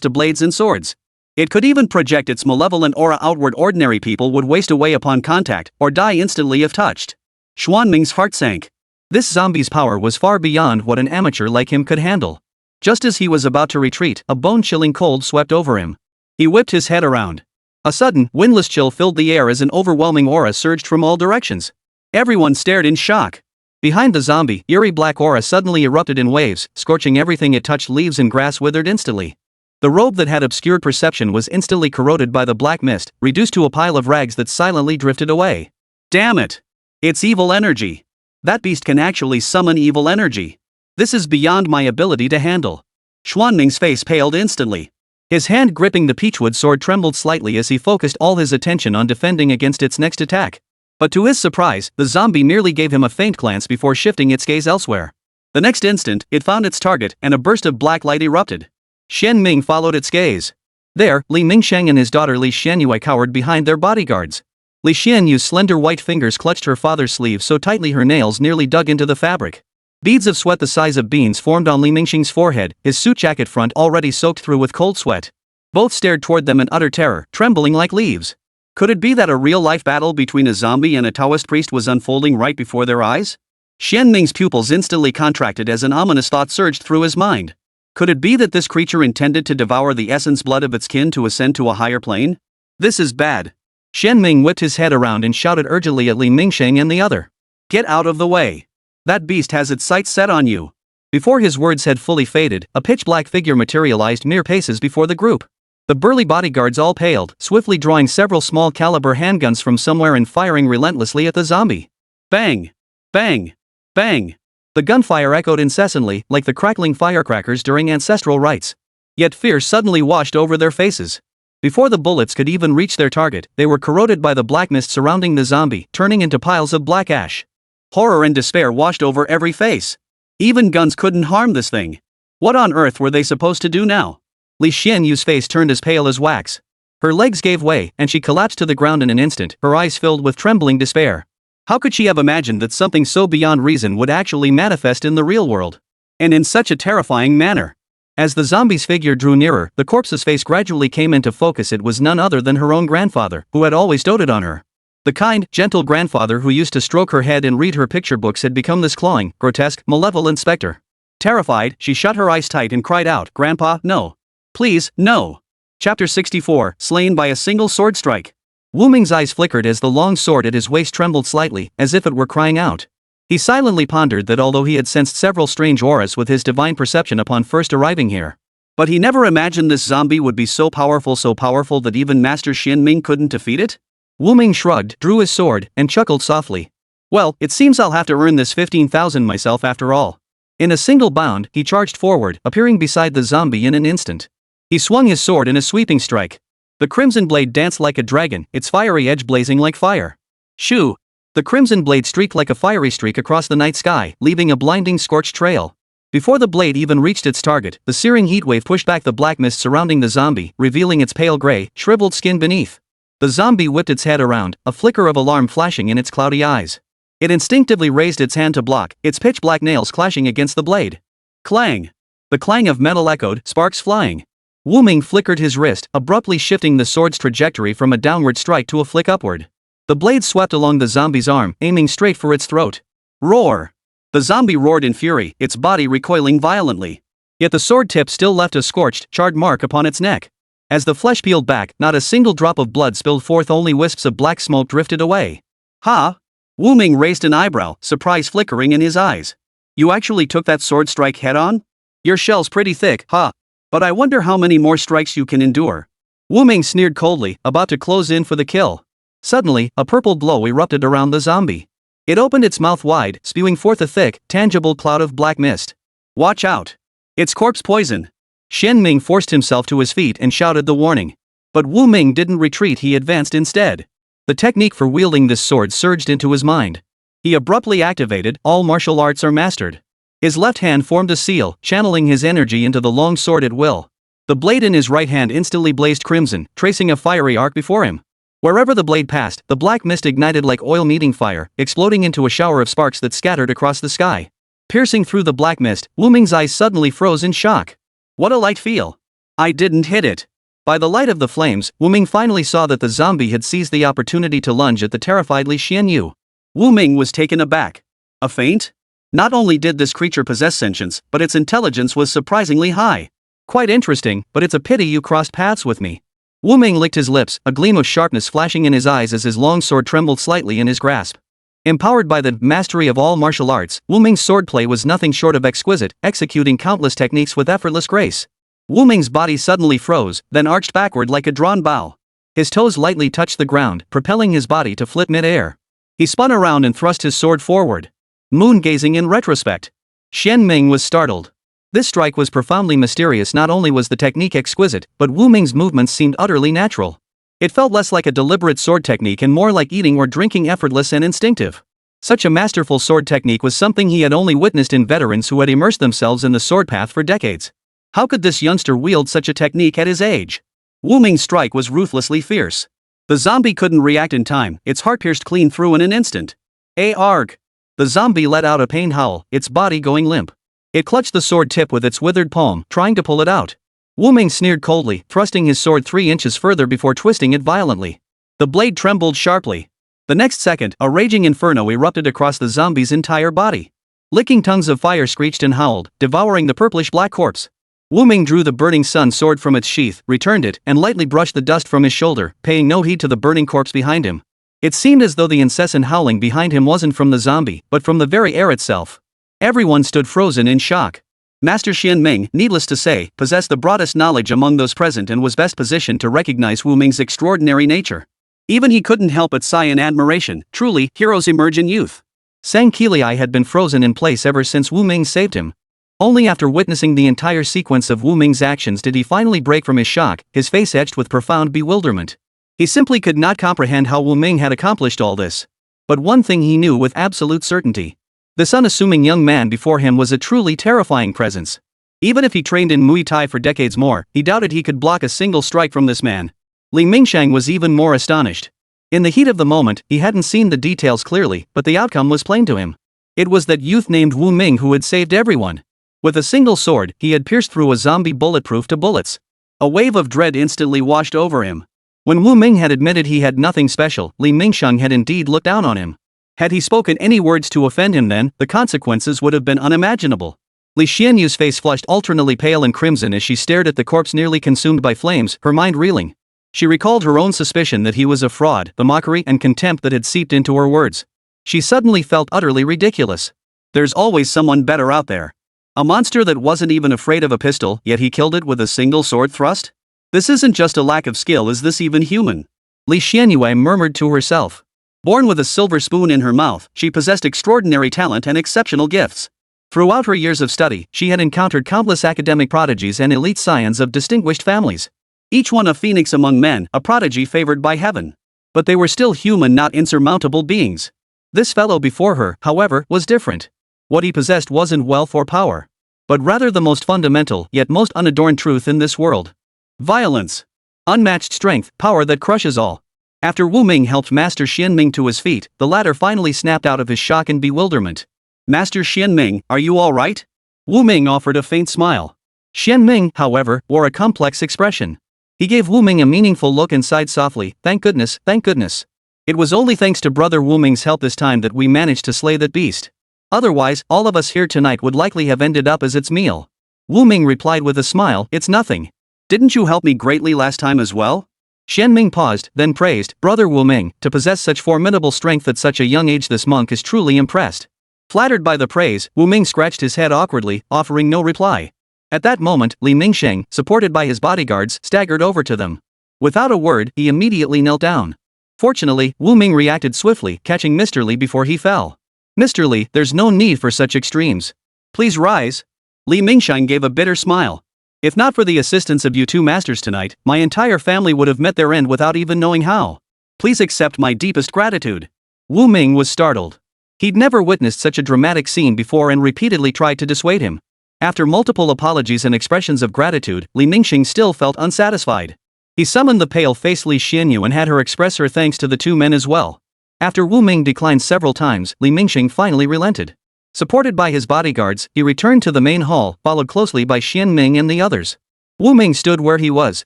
to blades and swords. It could even project its malevolent aura outward. Ordinary people would waste away upon contact, or die instantly if touched. Xuanming's heart sank. This zombie's power was far beyond what an amateur like him could handle. Just as he was about to retreat, a bone-chilling cold swept over him. He whipped his head around. A sudden, windless chill filled the air as an overwhelming aura surged from all directions. Everyone stared in shock. Behind the zombie, eerie black aura suddenly erupted in waves, scorching everything it touched. Leaves and grass withered instantly. The robe that had obscured perception was instantly corroded by the black mist, reduced to a pile of rags that silently drifted away. Damn it! It's evil energy. That beast can actually summon evil energy. This is beyond my ability to handle. Xuanming's face paled instantly. His hand gripping the peachwood sword trembled slightly as he focused all his attention on defending against its next attack. But to his surprise, the zombie merely gave him a faint glance before shifting its gaze elsewhere. The next instant, it found its target, and a burst of black light erupted. Xian Ming followed its gaze. There, Li Mingsheng and his daughter Li Xianyue cowered behind their bodyguards. Li Xianyu's slender white fingers clutched her father's sleeve so tightly her nails nearly dug into the fabric. Beads of sweat the size of beans formed on Li Mingsheng's forehead, his suit jacket front already soaked through with cold sweat. Both stared toward them in utter terror, trembling like leaves. Could it be that a real-life battle between a zombie and a Taoist priest was unfolding right before their eyes? Xian Ming's pupils instantly contracted as an ominous thought surged through his mind. Could it be that this creature intended to devour the essence blood of its kin to ascend to a higher plane? This is bad. Xian Ming whipped his head around and shouted urgently at Li Mingsheng and the other. Get out of the way. That beast has its sights set on you. Before his words had fully faded, a pitch-black figure materialized mere paces before the group. The burly bodyguards all paled, swiftly drawing several small-caliber handguns from somewhere and firing relentlessly at the zombie. Bang! Bang! Bang! The gunfire echoed incessantly, like the crackling firecrackers during ancestral rites. Yet fear suddenly washed over their faces. Before the bullets could even reach their target, they were corroded by the black mist surrounding the zombie, turning into piles of black ash. Horror and despair washed over every face. Even guns couldn't harm this thing. What on earth were they supposed to do now? Li Xianyu's face turned as pale as wax. Her legs gave way, and she collapsed to the ground in an instant, her eyes filled with trembling despair. How could she have imagined that something so beyond reason would actually manifest in the real world? And in such a terrifying manner. As the zombie's figure drew nearer, the corpse's face gradually came into focus. It was none other than her own grandfather, who had always doted on her. The kind, gentle grandfather who used to stroke her head and read her picture books had become this clawing, grotesque, malevolent specter. Terrified, she shut her eyes tight and cried out, "Grandpa, no. Please, no." Chapter 64, Slain by a Single Sword Strike. Wu Ming's eyes flickered as the long sword at his waist trembled slightly, as if it were crying out. He silently pondered that although he had sensed several strange auras with his divine perception upon first arriving here, but he never imagined this zombie would be so powerful that even Master Xian Ming couldn't defeat it? Wu Ming shrugged, drew his sword, and chuckled softly. Well, it seems I'll have to earn this 15,000 myself after all. In a single bound, he charged forward, appearing beside the zombie in an instant. He swung his sword in a sweeping strike. The crimson blade danced like a dragon, its fiery edge blazing like fire. Shoo! The crimson blade streaked like a fiery streak across the night sky, leaving a blinding scorched trail. Before the blade even reached its target, the searing heatwave pushed back the black mist surrounding the zombie, revealing its pale gray, shriveled skin beneath. The zombie whipped its head around, a flicker of alarm flashing in its cloudy eyes. It instinctively raised its hand to block, its pitch-black nails clashing against the blade. Clang! The clang of metal echoed, sparks flying. Wu Ming flickered his wrist, abruptly shifting the sword's trajectory from a downward strike to a flick upward. The blade swept along the zombie's arm, aiming straight for its throat. Roar! The zombie roared in fury, its body recoiling violently. Yet the sword tip still left a scorched, charred mark upon its neck. As the flesh peeled back, not a single drop of blood spilled forth, only wisps of black smoke drifted away. Ha! Wu Ming raised an eyebrow, surprise flickering in his eyes. You actually took that sword strike head on? Your shell's pretty thick, huh? But I wonder how many more strikes you can endure. Wu Ming sneered coldly, about to close in for the kill. Suddenly, a purple glow erupted around the zombie. It opened its mouth wide, spewing forth a thick, tangible cloud of black mist. Watch out! It's corpse poison! Xian Ming forced himself to his feet and shouted the warning. But Wu Ming didn't retreat, he advanced instead. The technique for wielding this sword surged into his mind. He abruptly activated, all martial arts are mastered. His left hand formed a seal, channeling his energy into the long sword at will. The blade in his right hand instantly blazed crimson, tracing a fiery arc before him. Wherever the blade passed, the black mist ignited like oil meeting fire, exploding into a shower of sparks that scattered across the sky. Piercing through the black mist, Wu Ming's eyes suddenly froze in shock. What a light feel! I didn't hit it. By the light of the flames, Wu Ming finally saw that the zombie had seized the opportunity to lunge at the terrified Li Xianyu. Wu Ming was taken aback. A feint? Not only did this creature possess sentience, but its intelligence was surprisingly high. Quite interesting, but it's a pity you crossed paths with me. Wu Ming licked his lips, a gleam of sharpness flashing in his eyes as his long sword trembled slightly in his grasp. Empowered by the mastery of all martial arts, Wu Ming's swordplay was nothing short of exquisite, executing countless techniques with effortless grace. Wu Ming's body suddenly froze, then arched backward like a drawn bow. His toes lightly touched the ground, propelling his body to flit mid-air. He spun around and thrust his sword forward. Moon gazing in retrospect. Xian Ming was startled. This strike was profoundly mysterious. Not only was the technique exquisite, but Wu Ming's movements seemed utterly natural. It felt less like a deliberate sword technique and more like eating or drinking, effortless and instinctive. Such a masterful sword technique was something he had only witnessed in veterans who had immersed themselves in the sword path for decades. How could this youngster wield such a technique at his age? Wu Ming's strike was ruthlessly fierce. The zombie couldn't react in time, its heart pierced clean through in an instant. Arg! The zombie let out a pained howl, its body going limp. It clutched the sword tip with its withered palm, trying to pull it out. Wu Ming sneered coldly, thrusting his sword 3 inches further before twisting it violently. The blade trembled sharply. The next second, a raging inferno erupted across the zombie's entire body. Licking tongues of fire screeched and howled, devouring the purplish-black corpse. Wu Ming drew the burning sun sword from its sheath, returned it, and lightly brushed the dust from his shoulder, paying no heed to the burning corpse behind him. It seemed as though the incessant howling behind him wasn't from the zombie, but from the very air itself. Everyone stood frozen in shock. Master Xian Ming, needless to say, possessed the broadest knowledge among those present and was best positioned to recognize Wu Ming's extraordinary nature. Even he couldn't help but sigh in admiration. Truly, heroes emerge in youth. Sang Qilai had been frozen in place ever since Wu Ming saved him. Only after witnessing the entire sequence of Wu Ming's actions did he finally break from his shock, his face etched with profound bewilderment. He simply could not comprehend how Wu Ming had accomplished all this. But one thing he knew with absolute certainty. This unassuming young man before him was a truly terrifying presence. Even if he trained in Muay Thai for decades more, he doubted he could block a single strike from this man. Li Mingshang was even more astonished. In the heat of the moment, he hadn't seen the details clearly, but the outcome was plain to him. It was that youth named Wu Ming who had saved everyone. With a single sword, he had pierced through a zombie bulletproof to bullets. A wave of dread instantly washed over him. When Wu Ming had admitted he had nothing special, Li Mingsheng had indeed looked down on him. Had he spoken any words to offend him then, the consequences would have been unimaginable. Li Xianyu's face flushed alternately pale and crimson as she stared at the corpse nearly consumed by flames, her mind reeling. She recalled her own suspicion that he was a fraud, the mockery and contempt that had seeped into her words. She suddenly felt utterly ridiculous. There's always someone better out there. A monster that wasn't even afraid of a pistol, yet he killed it with a single sword thrust? This isn't just a lack of skill, is this even human? Li Xianyue murmured to herself. Born with a silver spoon in her mouth, she possessed extraordinary talent and exceptional gifts. Throughout her years of study, she had encountered countless academic prodigies and elite scions of distinguished families. Each one a phoenix among men, a prodigy favored by heaven. But they were still human, not insurmountable beings. This fellow before her, however, was different. What he possessed wasn't wealth or power, but rather the most fundamental yet most unadorned truth in this world. Violence. Unmatched strength, power that crushes all. After Wu Ming helped Master Xian Ming to his feet, the latter finally snapped out of his shock and bewilderment. Master Xian Ming, are you all right? Wu Ming offered a faint smile. Xian Ming, however, wore a complex expression. He gave Wu Ming a meaningful look and sighed softly, thank goodness, thank goodness. It was only thanks to Brother Wu Ming's help this time that we managed to slay that beast. Otherwise, all of us here tonight would likely have ended up as its meal. Wu Ming replied with a smile, it's nothing. Didn't you help me greatly last time as well? Xian Ming paused, then praised, Brother Wu Ming, to possess such formidable strength at such a young age this monk is truly impressed. Flattered by the praise, Wu Ming scratched his head awkwardly, offering no reply. At that moment, Li Mingsheng, supported by his bodyguards, staggered over to them. Without a word, he immediately knelt down. Fortunately, Wu Ming reacted swiftly, catching Mr. Li before he fell. Mr. Li, there's no need for such extremes. Please rise. Li Mingsheng gave a bitter smile. If not for the assistance of you two masters tonight, my entire family would have met their end without even knowing how. Please accept my deepest gratitude. Wu Ming was startled. He'd never witnessed such a dramatic scene before and repeatedly tried to dissuade him. After multiple apologies and expressions of gratitude, Li Mingxing still felt unsatisfied. He summoned the pale-faced Li Xianyu and had her express her thanks to the two men as well. After Wu Ming declined several times, Li Mingxing finally relented. Supported by his bodyguards, he returned to the main hall, followed closely by Xian Ming and the others. Wu Ming stood where he was,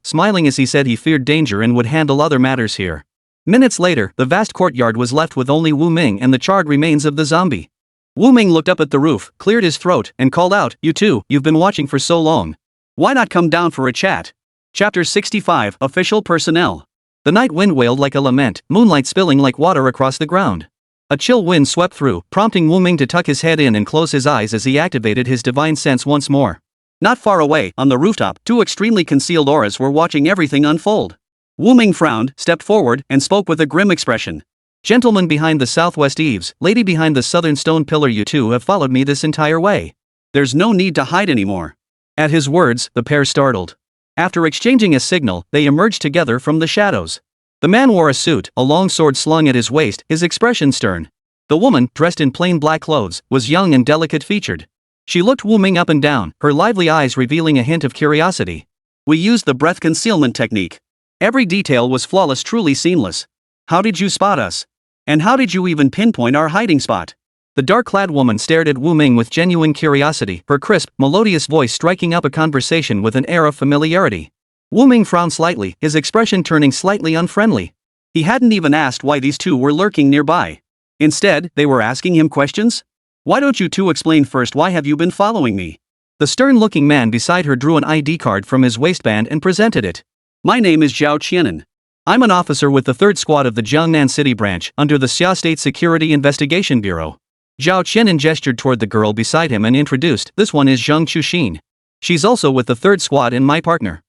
smiling as he said he feared danger and would handle other matters here. Minutes later, the vast courtyard was left with only Wu Ming and the charred remains of the zombie. Wu Ming looked up at the roof, cleared his throat, and called out, "You two, you've been watching for so long. Why not come down for a chat?" Chapter 65, Official Personnel. The night wind wailed like a lament, moonlight spilling like water across the ground. A chill wind swept through, prompting Wu Ming to tuck his head in and close his eyes as he activated his divine sense once more. Not far away, on the rooftop, two extremely concealed auras were watching everything unfold. Wu Ming frowned, stepped forward, and spoke with a grim expression. "Gentleman behind the southwest eaves, lady behind the southern stone pillar, you two have followed me this entire way. There's no need to hide anymore. At his words, the pair startled. After exchanging a signal, they emerged together from the shadows. The man wore a suit, a long sword slung at his waist, his expression stern. The woman, dressed in plain black clothes, was young and delicate-featured. She looked Wu Ming up and down, her lively eyes revealing a hint of curiosity. We used the breath concealment technique. Every detail was flawless, truly seamless. How did you spot us? And how did you even pinpoint our hiding spot? The dark-clad woman stared at Wu Ming with genuine curiosity, her crisp, melodious voice striking up a conversation with an air of familiarity. Wu Ming frowned slightly, his expression turning slightly unfriendly. He hadn't even asked why these two were lurking nearby. Instead, they were asking him questions? Why don't you two explain first, why have you been following me? The stern-looking man beside her drew an ID card from his waistband and presented it. My name is Zhao Qianan. I'm an officer with the 3rd Squad of the Jiangnan City branch, under the Xia State Security Investigation Bureau. Zhao Qianan gestured toward the girl beside him and introduced, this one is Zheng Chuxin. She's also with the 3rd Squad and my partner.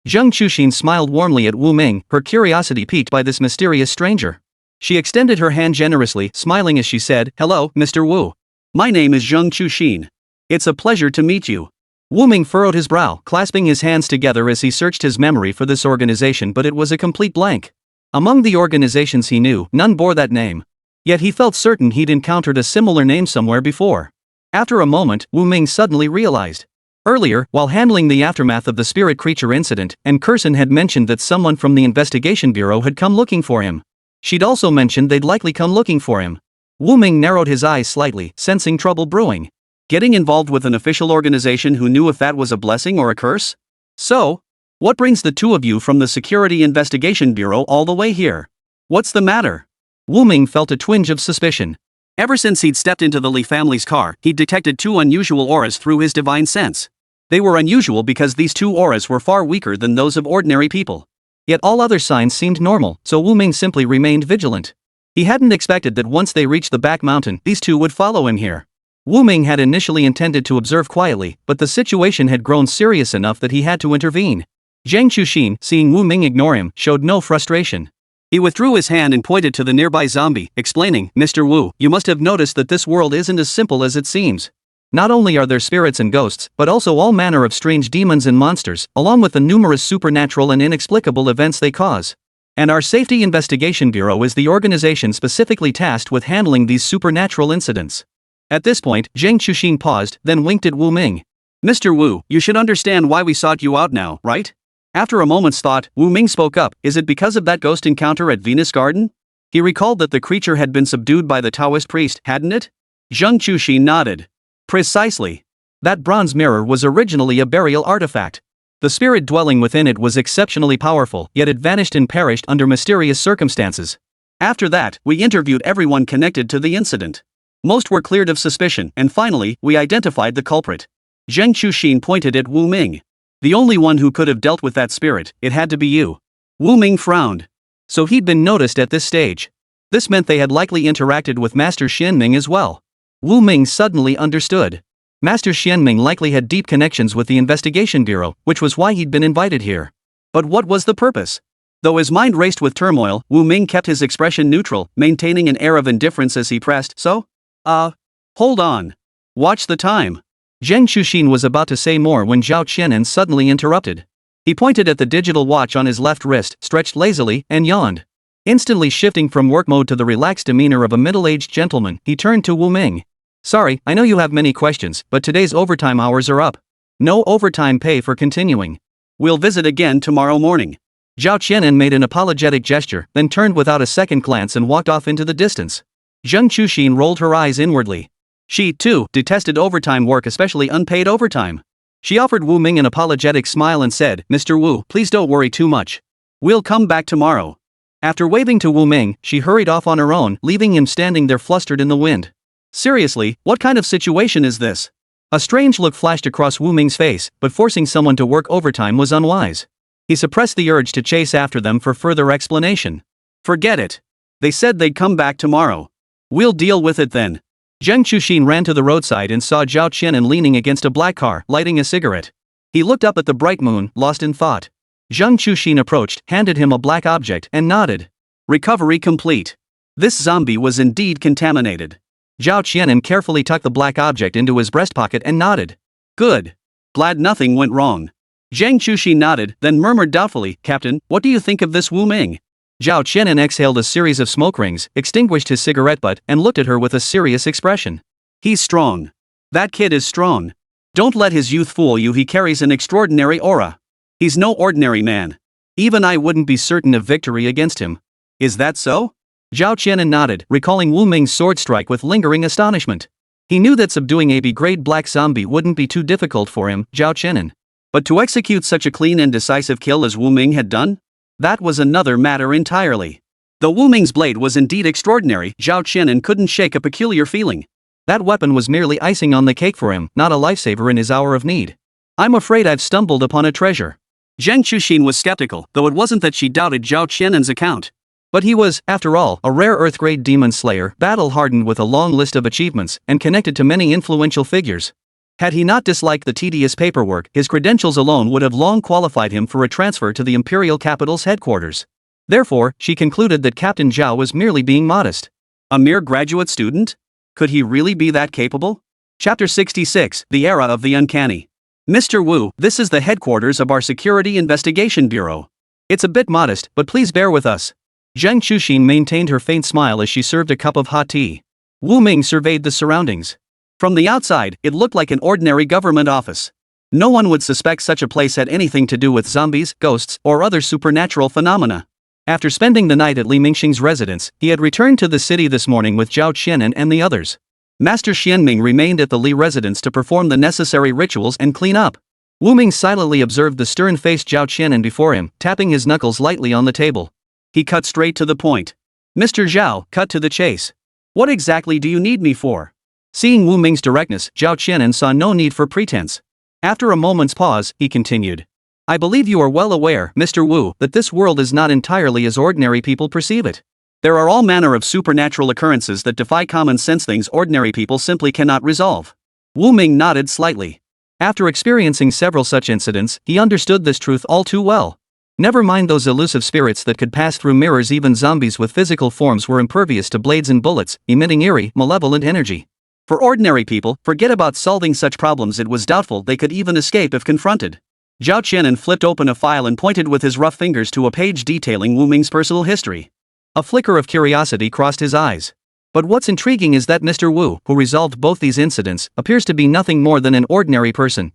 Zheng Chuxin smiled warmly at Wu Ming, her curiosity piqued by this mysterious stranger. She extended her hand generously, smiling as she said, Hello, Mr. Wu. My name is Zheng Chuxin. It's a pleasure to meet you. Wu Ming furrowed his brow, clasping his hands together as he searched his memory for this organization, but it was a complete blank. Among the organizations he knew, none bore that name. Yet he felt certain he'd encountered a similar name somewhere before. After a moment, Wu Ming suddenly realized. Earlier, while handling the aftermath of the spirit creature incident, and Curson had mentioned that someone from the investigation bureau had come looking for him. She'd also mentioned they'd likely come looking for him. Wu Ming narrowed his eyes slightly, sensing trouble brewing. Getting involved with an official organization who knew if that was a blessing or a curse? So, what brings the two of you from the Security Investigation Bureau all the way here? What's the matter? Wu Ming felt a twinge of suspicion. Ever since he'd stepped into the Li family's car, he'd detected 2 unusual auras through his divine sense. They were unusual because these 2 auras were far weaker than those of ordinary people. Yet all other signs seemed normal, so Wu Ming simply remained vigilant. He hadn't expected that once they reached the back mountain, these two would follow him here. Wu Ming had initially intended to observe quietly, but the situation had grown serious enough that he had to intervene. Zheng Chuxin, seeing Wu Ming ignore him, showed no frustration. He withdrew his hand and pointed to the nearby zombie, explaining, Mr. Wu, you must have noticed that this world isn't as simple as it seems. Not only are there spirits and ghosts, but also all manner of strange demons and monsters, along with the numerous supernatural and inexplicable events they cause. And our Safety Investigation Bureau is the organization specifically tasked with handling these supernatural incidents. At this point, Zheng Chuxin paused, then winked at Wu Ming. Mr. Wu, you should understand why we sought you out now, right? After a moment's thought, Wu Ming spoke up, is it because of that ghost encounter at Venus Garden? He recalled that the creature had been subdued by the Taoist priest, hadn't it? Zheng Chuxin nodded. Precisely. That bronze mirror was originally a burial artifact. The spirit dwelling within it was exceptionally powerful, yet it vanished and perished under mysterious circumstances. After that, we interviewed everyone connected to the incident. Most were cleared of suspicion, and finally, we identified the culprit. Zheng Chuxin pointed at Wu Ming. The only one who could have dealt with that spirit, it had to be you. Wu Ming frowned. So he'd been noticed at this stage. This meant they had likely interacted with Master Xianming as well. Wu Ming suddenly understood. Master Xianming likely had deep connections with the Investigation Bureau, which was why he'd been invited here. But what was the purpose? Though his mind raced with turmoil, Wu Ming kept his expression neutral, maintaining an air of indifference as he pressed, hold on. Watch the time. Zheng Chuxin was about to say more when Zhao Qianan suddenly interrupted. He pointed at the digital watch on his left wrist, stretched lazily, and yawned. Instantly shifting from work mode to the relaxed demeanor of a middle-aged gentleman, he turned to Wu Ming. Sorry, I know you have many questions, but today's overtime hours are up. No overtime pay for continuing. We'll visit again tomorrow morning. Zhao Qianan made an apologetic gesture, then turned without a second glance and walked off into the distance. Zheng Chuxin rolled her eyes inwardly. She, too, detested overtime work, especially unpaid overtime. She offered Wu Ming an apologetic smile and said, Mr. Wu, please don't worry too much. We'll come back tomorrow. After waving to Wu Ming, she hurried off on her own, leaving him standing there flustered in the wind. Seriously, what kind of situation is this? A strange look flashed across Wu Ming's face, but forcing someone to work overtime was unwise. He suppressed the urge to chase after them for further explanation. Forget it. They said they'd come back tomorrow. We'll deal with it then. Zheng Chuxin ran to the roadside and saw Zhao Qianan leaning against a black car, lighting a cigarette. He looked up at the bright moon, lost in thought. Zheng Chuxin approached, handed him a black object, and nodded. Recovery complete. This zombie was indeed contaminated. Zhao Qianan carefully tucked the black object into his breast pocket and nodded. Good. Glad nothing went wrong. Zhang Chuxi nodded, then murmured doubtfully, Captain, what do you think of this Wu Ming? Zhao Qianan exhaled a series of smoke rings, extinguished his cigarette butt, and looked at her with a serious expression. He's strong. That kid is strong. Don't let his youth fool you, he carries an extraordinary aura. He's no ordinary man. Even I wouldn't be certain of victory against him. Is that so? Zhao Qianan nodded, recalling Wu Ming's sword strike with lingering astonishment. He knew that subduing a B-grade black zombie wouldn't be too difficult for him, Zhao Qianan. But to execute such a clean and decisive kill as Wu Ming had done? That was another matter entirely. Though Wu Ming's blade was indeed extraordinary, Zhao Qianan couldn't shake a peculiar feeling. That weapon was merely icing on the cake for him, not a lifesaver in his hour of need. I'm afraid I've stumbled upon a treasure. Zhang Chuxin was skeptical, though it wasn't that she doubted Zhao Qianan's account. But he was, after all, a rare Earth-grade demon slayer, battle-hardened with a long list of achievements, and connected to many influential figures. Had he not disliked the tedious paperwork, his credentials alone would have long qualified him for a transfer to the imperial capital's headquarters. Therefore, she concluded that Captain Zhao was merely being modest. A mere graduate student? Could he really be that capable? Chapter 66, The Era of the Uncanny. Mr. Wu, this is the headquarters of our Security Investigation Bureau. It's a bit modest, but please bear with us. Zhang Chuxin maintained her faint smile as she served a cup of hot tea. Wu Ming surveyed the surroundings. From the outside, it looked like an ordinary government office. No one would suspect such a place had anything to do with zombies, ghosts, or other supernatural phenomena. After spending the night at Li Mingxing's residence, he had returned to the city this morning with Zhao Qianan and the others. Master Xianming remained at the Li residence to perform the necessary rituals and clean up. Wu Ming silently observed the stern-faced Zhao Qianan before him, tapping his knuckles lightly on the table. He cut straight to the point. Mr. Zhao, cut to the chase. What exactly do you need me for? Seeing Wu Ming's directness, Zhao Qianan saw no need for pretense. After a moment's pause, he continued. I believe you are well aware, Mr. Wu, that this world is not entirely as ordinary people perceive it. There are all manner of supernatural occurrences that defy common sense, things ordinary people simply cannot resolve. Wu Ming nodded slightly. After experiencing several such incidents, he understood this truth all too well. Never mind those elusive spirits that could pass through mirrors, even zombies with physical forms were impervious to blades and bullets, emitting eerie, malevolent energy. For ordinary people, forget about solving such problems, it was doubtful they could even escape if confronted. Zhao Qianan flipped open a file and pointed with his rough fingers to a page detailing Wu Ming's personal history. A flicker of curiosity crossed his eyes. But what's intriguing is that Mr. Wu, who resolved both these incidents, appears to be nothing more than an ordinary person.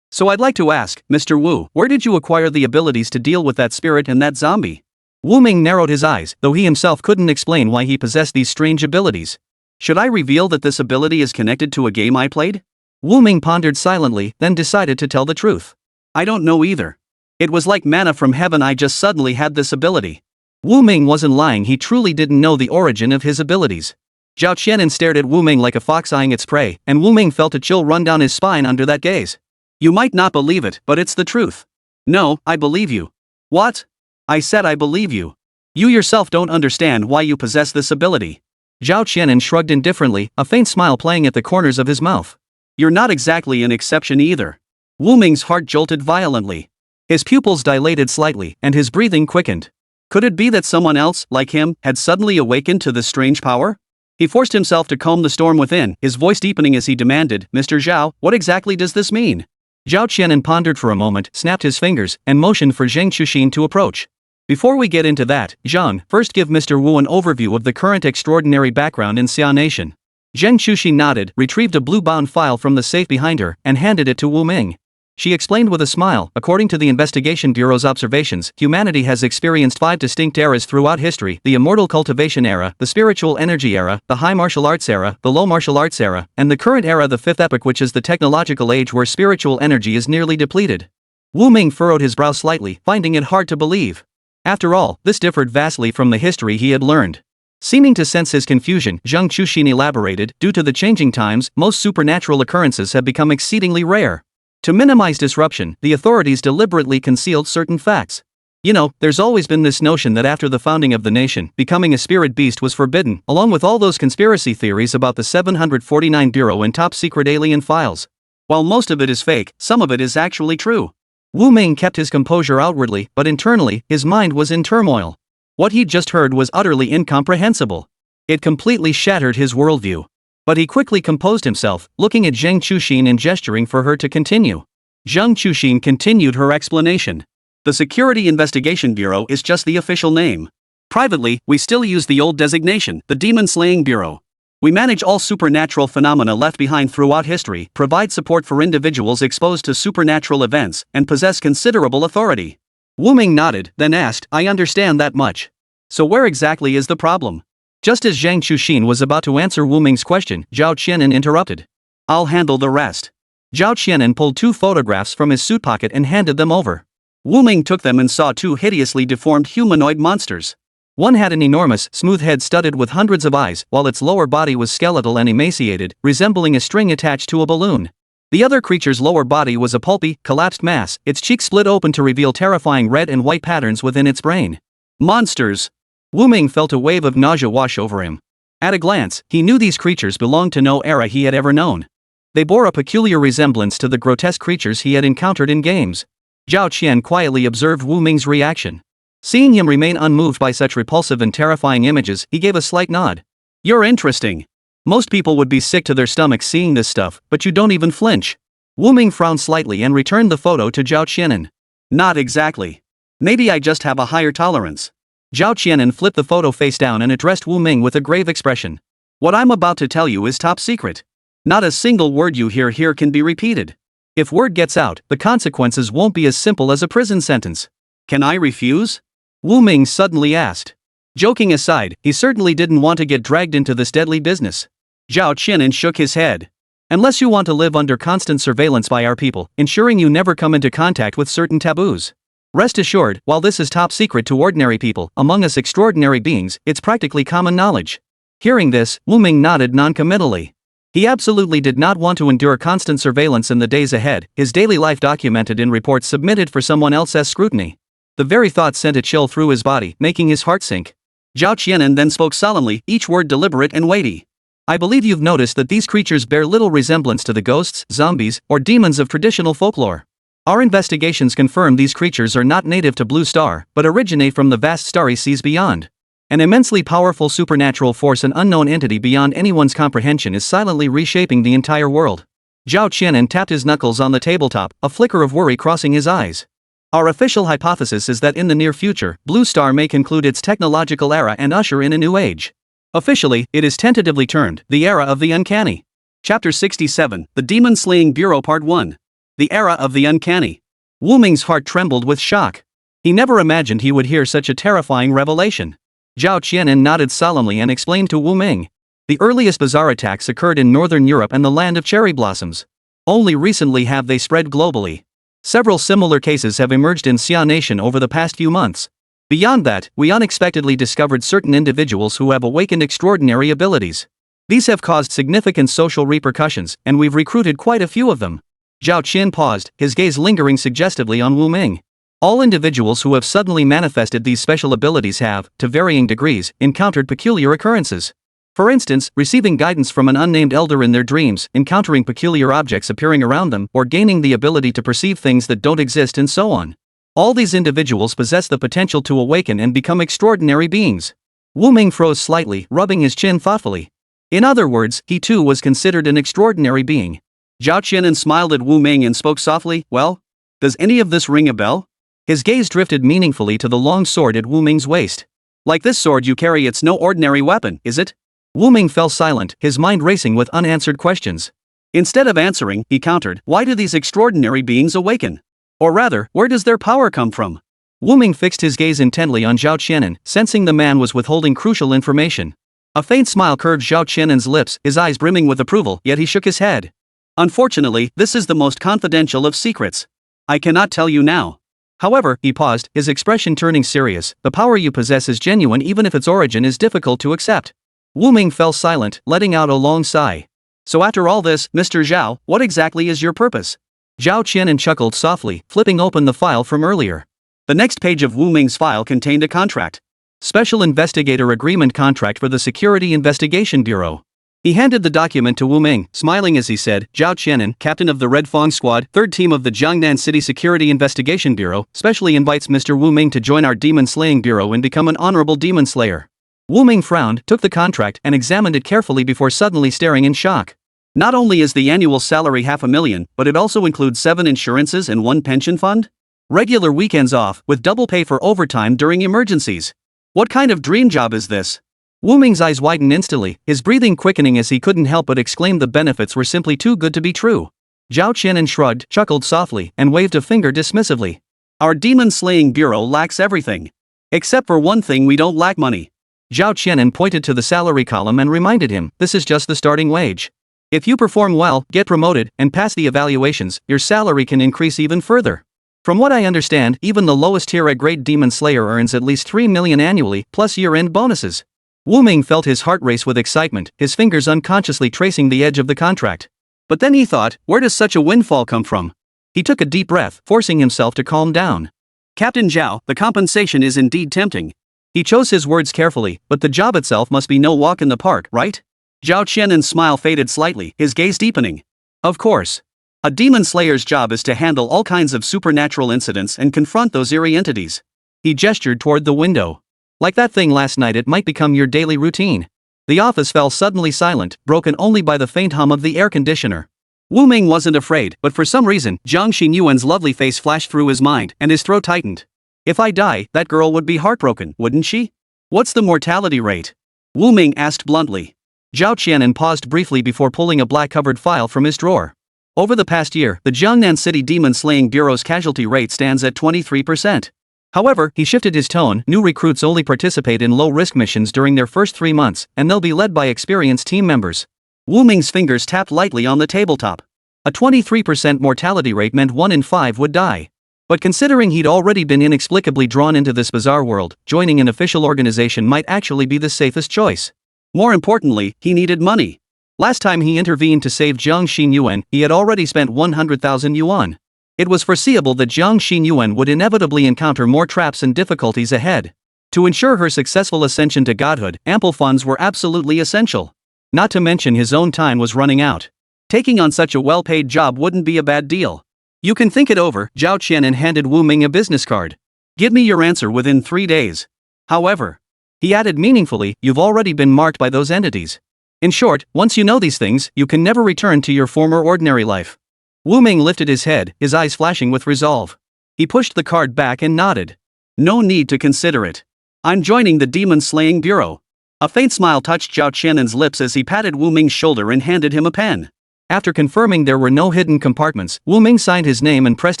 So I'd like to ask, Mr. Wu, where did you acquire the abilities to deal with that spirit and that zombie? Wu Ming narrowed his eyes, though he himself couldn't explain why he possessed these strange abilities. Should I reveal that this ability is connected to a game I played? Wu Ming pondered silently, then decided to tell the truth. I don't know either. It was like manna from heaven, I just suddenly had this ability. Wu Ming wasn't lying, he truly didn't know the origin of his abilities. Zhao Qianan stared at Wu Ming like a fox eyeing its prey, and Wu Ming felt a chill run down his spine under that gaze. You might not believe it, but it's the truth. No, I believe you. What? I said I believe you. You yourself don't understand why you possess this ability. Zhao Qianan shrugged indifferently, a faint smile playing at the corners of his mouth. You're not exactly an exception either. Wu Ming's heart jolted violently. His pupils dilated slightly, and his breathing quickened. Could it be that someone else, like him, had suddenly awakened to this strange power? He forced himself to calm the storm within, his voice deepening as he demanded, Mr. Zhao, what exactly does this mean? Zhao Qianan pondered for a moment, snapped his fingers, and motioned for Zhang Chuxin to approach. Before we get into that, Zhang, first give Mr. Wu an overview of the current extraordinary background in Xia Nation. Zhang Chuxin nodded, retrieved a blue-bound file from the safe behind her, and handed it to Wu Ming. She explained with a smile, according to the Investigation Bureau's observations, humanity has experienced 5 distinct eras throughout history: the immortal cultivation era, the spiritual energy era, the high martial arts era, the low martial arts era, and the current era, the 5th epoch, which is the technological age where spiritual energy is nearly depleted. Wu Ming furrowed his brow slightly, finding it hard to believe. After all, this differed vastly from the history he had learned. Seeming to sense his confusion, Zhang Chuxin elaborated, due to the changing times, most supernatural occurrences have become exceedingly rare. To minimize disruption, the authorities deliberately concealed certain facts. You know, there's always been this notion that after the founding of the nation, becoming a spirit beast was forbidden, along with all those conspiracy theories about the 749 Bureau and top-secret alien files. While most of it is fake, some of it is actually true. Wu Ming kept his composure outwardly, but internally, his mind was in turmoil. What he'd just heard was utterly incomprehensible. It completely shattered his worldview. But he quickly composed himself, looking at Zhang Chuxin and gesturing for her to continue. Zhang Chuxin continued her explanation. The Security Investigation Bureau is just the official name. Privately, we still use the old designation, the Demon Slaying Bureau. We manage all supernatural phenomena left behind throughout history, provide support for individuals exposed to supernatural events, and possess considerable authority. Wu Ming nodded, then asked, I understand that much. So where exactly is the problem? Just as Zhang Chuxin was about to answer Wu Ming's question, Zhao Qianan interrupted. I'll handle the rest. Zhao Qianan pulled 2 photographs from his suit pocket and handed them over. Wu Ming took them and saw 2 hideously deformed humanoid monsters. One had an enormous, smooth head studded with hundreds of eyes, while its lower body was skeletal and emaciated, resembling a string attached to a balloon. The other creature's lower body was a pulpy, collapsed mass, its cheeks split open to reveal terrifying red and white patterns within its brain. Monsters! Wu Ming felt a wave of nausea wash over him. At a glance, he knew these creatures belonged to no era he had ever known. They bore a peculiar resemblance to the grotesque creatures he had encountered in games. Zhao Qian quietly observed Wu Ming's reaction. Seeing him remain unmoved by such repulsive and terrifying images, he gave a slight nod. You're interesting. Most people would be sick to their stomachs seeing this stuff, but you don't even flinch. Wu Ming frowned slightly and returned the photo to Zhao Qianan. Not exactly. Maybe I just have a higher tolerance. Zhao Qianan flipped the photo face down and addressed Wu Ming with a grave expression. What I'm about to tell you is top secret. Not a single word you hear here can be repeated. If word gets out, the consequences won't be as simple as a prison sentence. Can I refuse? Wu Ming suddenly asked. Joking aside, he certainly didn't want to get dragged into this deadly business. Zhao Qianan shook his head. Unless you want to live under constant surveillance by our people, ensuring you never come into contact with certain taboos. Rest assured, while this is top secret to ordinary people, among us extraordinary beings, it's practically common knowledge. Hearing this, Wu Ming nodded noncommittally. He absolutely did not want to endure constant surveillance in the days ahead, his daily life documented in reports submitted for someone else's scrutiny. The very thought sent a chill through his body, making his heart sink. Zhao Qianan then spoke solemnly, each word deliberate and weighty. I believe you've noticed that these creatures bear little resemblance to the ghosts, zombies, or demons of traditional folklore. Our investigations confirm these creatures are not native to Blue Star, but originate from the vast starry seas beyond. An immensely powerful supernatural force, an unknown entity beyond anyone's comprehension, is silently reshaping the entire world. Zhao Qianan tapped his knuckles on the tabletop, a flicker of worry crossing his eyes. Our official hypothesis is that in the near future, Blue Star may conclude its technological era and usher in a new age. Officially, it is tentatively termed the Era of the Uncanny. Chapter 67, The Demon Slaying Bureau Part 1. The Era of the Uncanny. Wu Ming's heart trembled with shock. He never imagined he would hear such a terrifying revelation. Zhao Qianan nodded solemnly and explained to Wu Ming. The earliest bizarre attacks occurred in Northern Europe and the land of cherry blossoms. Only recently have they spread globally. Several similar cases have emerged in Xia Nation over the past few months. Beyond that, we unexpectedly discovered certain individuals who have awakened extraordinary abilities. These have caused significant social repercussions, and we've recruited quite a few of them. Zhao Qian paused, his gaze lingering suggestively on Wu Ming. All individuals who have suddenly manifested these special abilities have, to varying degrees, encountered peculiar occurrences. For instance, receiving guidance from an unnamed elder in their dreams, encountering peculiar objects appearing around them, or gaining the ability to perceive things that don't exist, and so on. All these individuals possess the potential to awaken and become extraordinary beings. Wu Ming froze slightly, rubbing his chin thoughtfully. In other words, he too was considered an extraordinary being. Zhao Qianan smiled at Wu Ming and spoke softly, well, does any of this ring a bell? His gaze drifted meaningfully to the long sword at Wu Ming's waist. Like this sword you carry, it's no ordinary weapon, is it? Wu Ming fell silent, his mind racing with unanswered questions. Instead of answering, he countered, why do these extraordinary beings awaken? Or rather, where does their power come from? Wu Ming fixed his gaze intently on Zhao Qianan, sensing the man was withholding crucial information. A faint smile curved Zhao Qianan's lips, his eyes brimming with approval, yet he shook his head. Unfortunately, this is the most confidential of secrets. I cannot tell you now. However, he paused, his expression turning serious, the power you possess is genuine even if its origin is difficult to accept. Wu Ming fell silent, letting out a long sigh. So after all this, Mr. Zhao, what exactly is your purpose? Zhao Qianan chuckled softly, flipping open the file from earlier. The next page of Wu Ming's file contained a contract. Special Investigator Agreement Contract for the Security Investigation Bureau. He handed the document to Wu Ming, smiling as he said, Zhao Qianan, captain of the Red Fong Squad, 3rd team of the Jiangnan City Security Investigation Bureau, specially invites Mr. Wu Ming to join our Demon Slaying Bureau and become an honorable demon slayer. Wu Ming frowned, took the contract, and examined it carefully before suddenly staring in shock. Not only is the annual salary $500,000, but it also includes 7 insurances and 1 pension fund? Regular weekends off, with double pay for overtime during emergencies. What kind of dream job is this? Wu Ming's eyes widened instantly, his breathing quickening as he couldn't help but exclaim the benefits were simply too good to be true. Zhao Qianan shrugged, chuckled softly, and waved a finger dismissively. Our demon-slaying bureau lacks everything. Except for one thing, we don't lack money. Zhao Qianan pointed to the salary column and reminded him, this is just the starting wage. If you perform well, get promoted, and pass the evaluations, your salary can increase even further. From what I understand, even the lowest tier grade Demon Slayer earns at least 3 million annually, plus year-end bonuses. Wu Ming felt his heart race with excitement, his fingers unconsciously tracing the edge of the contract. But then he thought, where does such a windfall come from? He took a deep breath, forcing himself to calm down. Captain Zhao, the compensation is indeed tempting. He chose his words carefully, but the job itself must be no walk in the park, right? Zhao Qianan's smile faded slightly, his gaze deepening. Of course. A demon slayer's job is to handle all kinds of supernatural incidents and confront those eerie entities. He gestured toward the window. Like that thing last night, it might become your daily routine. The office fell suddenly silent, broken only by the faint hum of the air conditioner. Wu Ming wasn't afraid, but for some reason, Zhang Xinyuan's lovely face flashed through his mind, and his throat tightened. If I die, that girl would be heartbroken, wouldn't she? What's the mortality rate? Wu Ming asked bluntly. Zhao Qianan paused briefly before pulling a black-covered file from his drawer. Over the past year, the Jiangnan City Demon Slaying Bureau's casualty rate stands at 23%. However, he shifted his tone, new recruits only participate in low-risk missions during their first 3 months, and they'll be led by experienced team members. Wu Ming's fingers tapped lightly on the tabletop. A 23% mortality rate meant 1 in 5 would die. But considering he'd already been inexplicably drawn into this bizarre world, joining an official organization might actually be the safest choice. More importantly, he needed money. Last time he intervened to save Jiang Xinyuan, he had already spent 100,000 yuan. It was foreseeable that Jiang Xinyuan would inevitably encounter more traps and difficulties ahead. To ensure her successful ascension to godhood, ample funds were absolutely essential. Not to mention his own time was running out. Taking on such a well-paid job wouldn't be a bad deal. You can think it over, Zhao Qianan handed Wu Ming a business card. Give me your answer within 3 days. However, he added meaningfully, you've already been marked by those entities. In short, once you know these things, you can never return to your former ordinary life. Wu Ming lifted his head, his eyes flashing with resolve. He pushed the card back and nodded. No need to consider it. I'm joining the Demon Slaying Bureau. A faint smile touched Zhao Qianan's lips as he patted Wu Ming's shoulder and handed him a pen. After confirming there were no hidden compartments, Wu Ming signed his name and pressed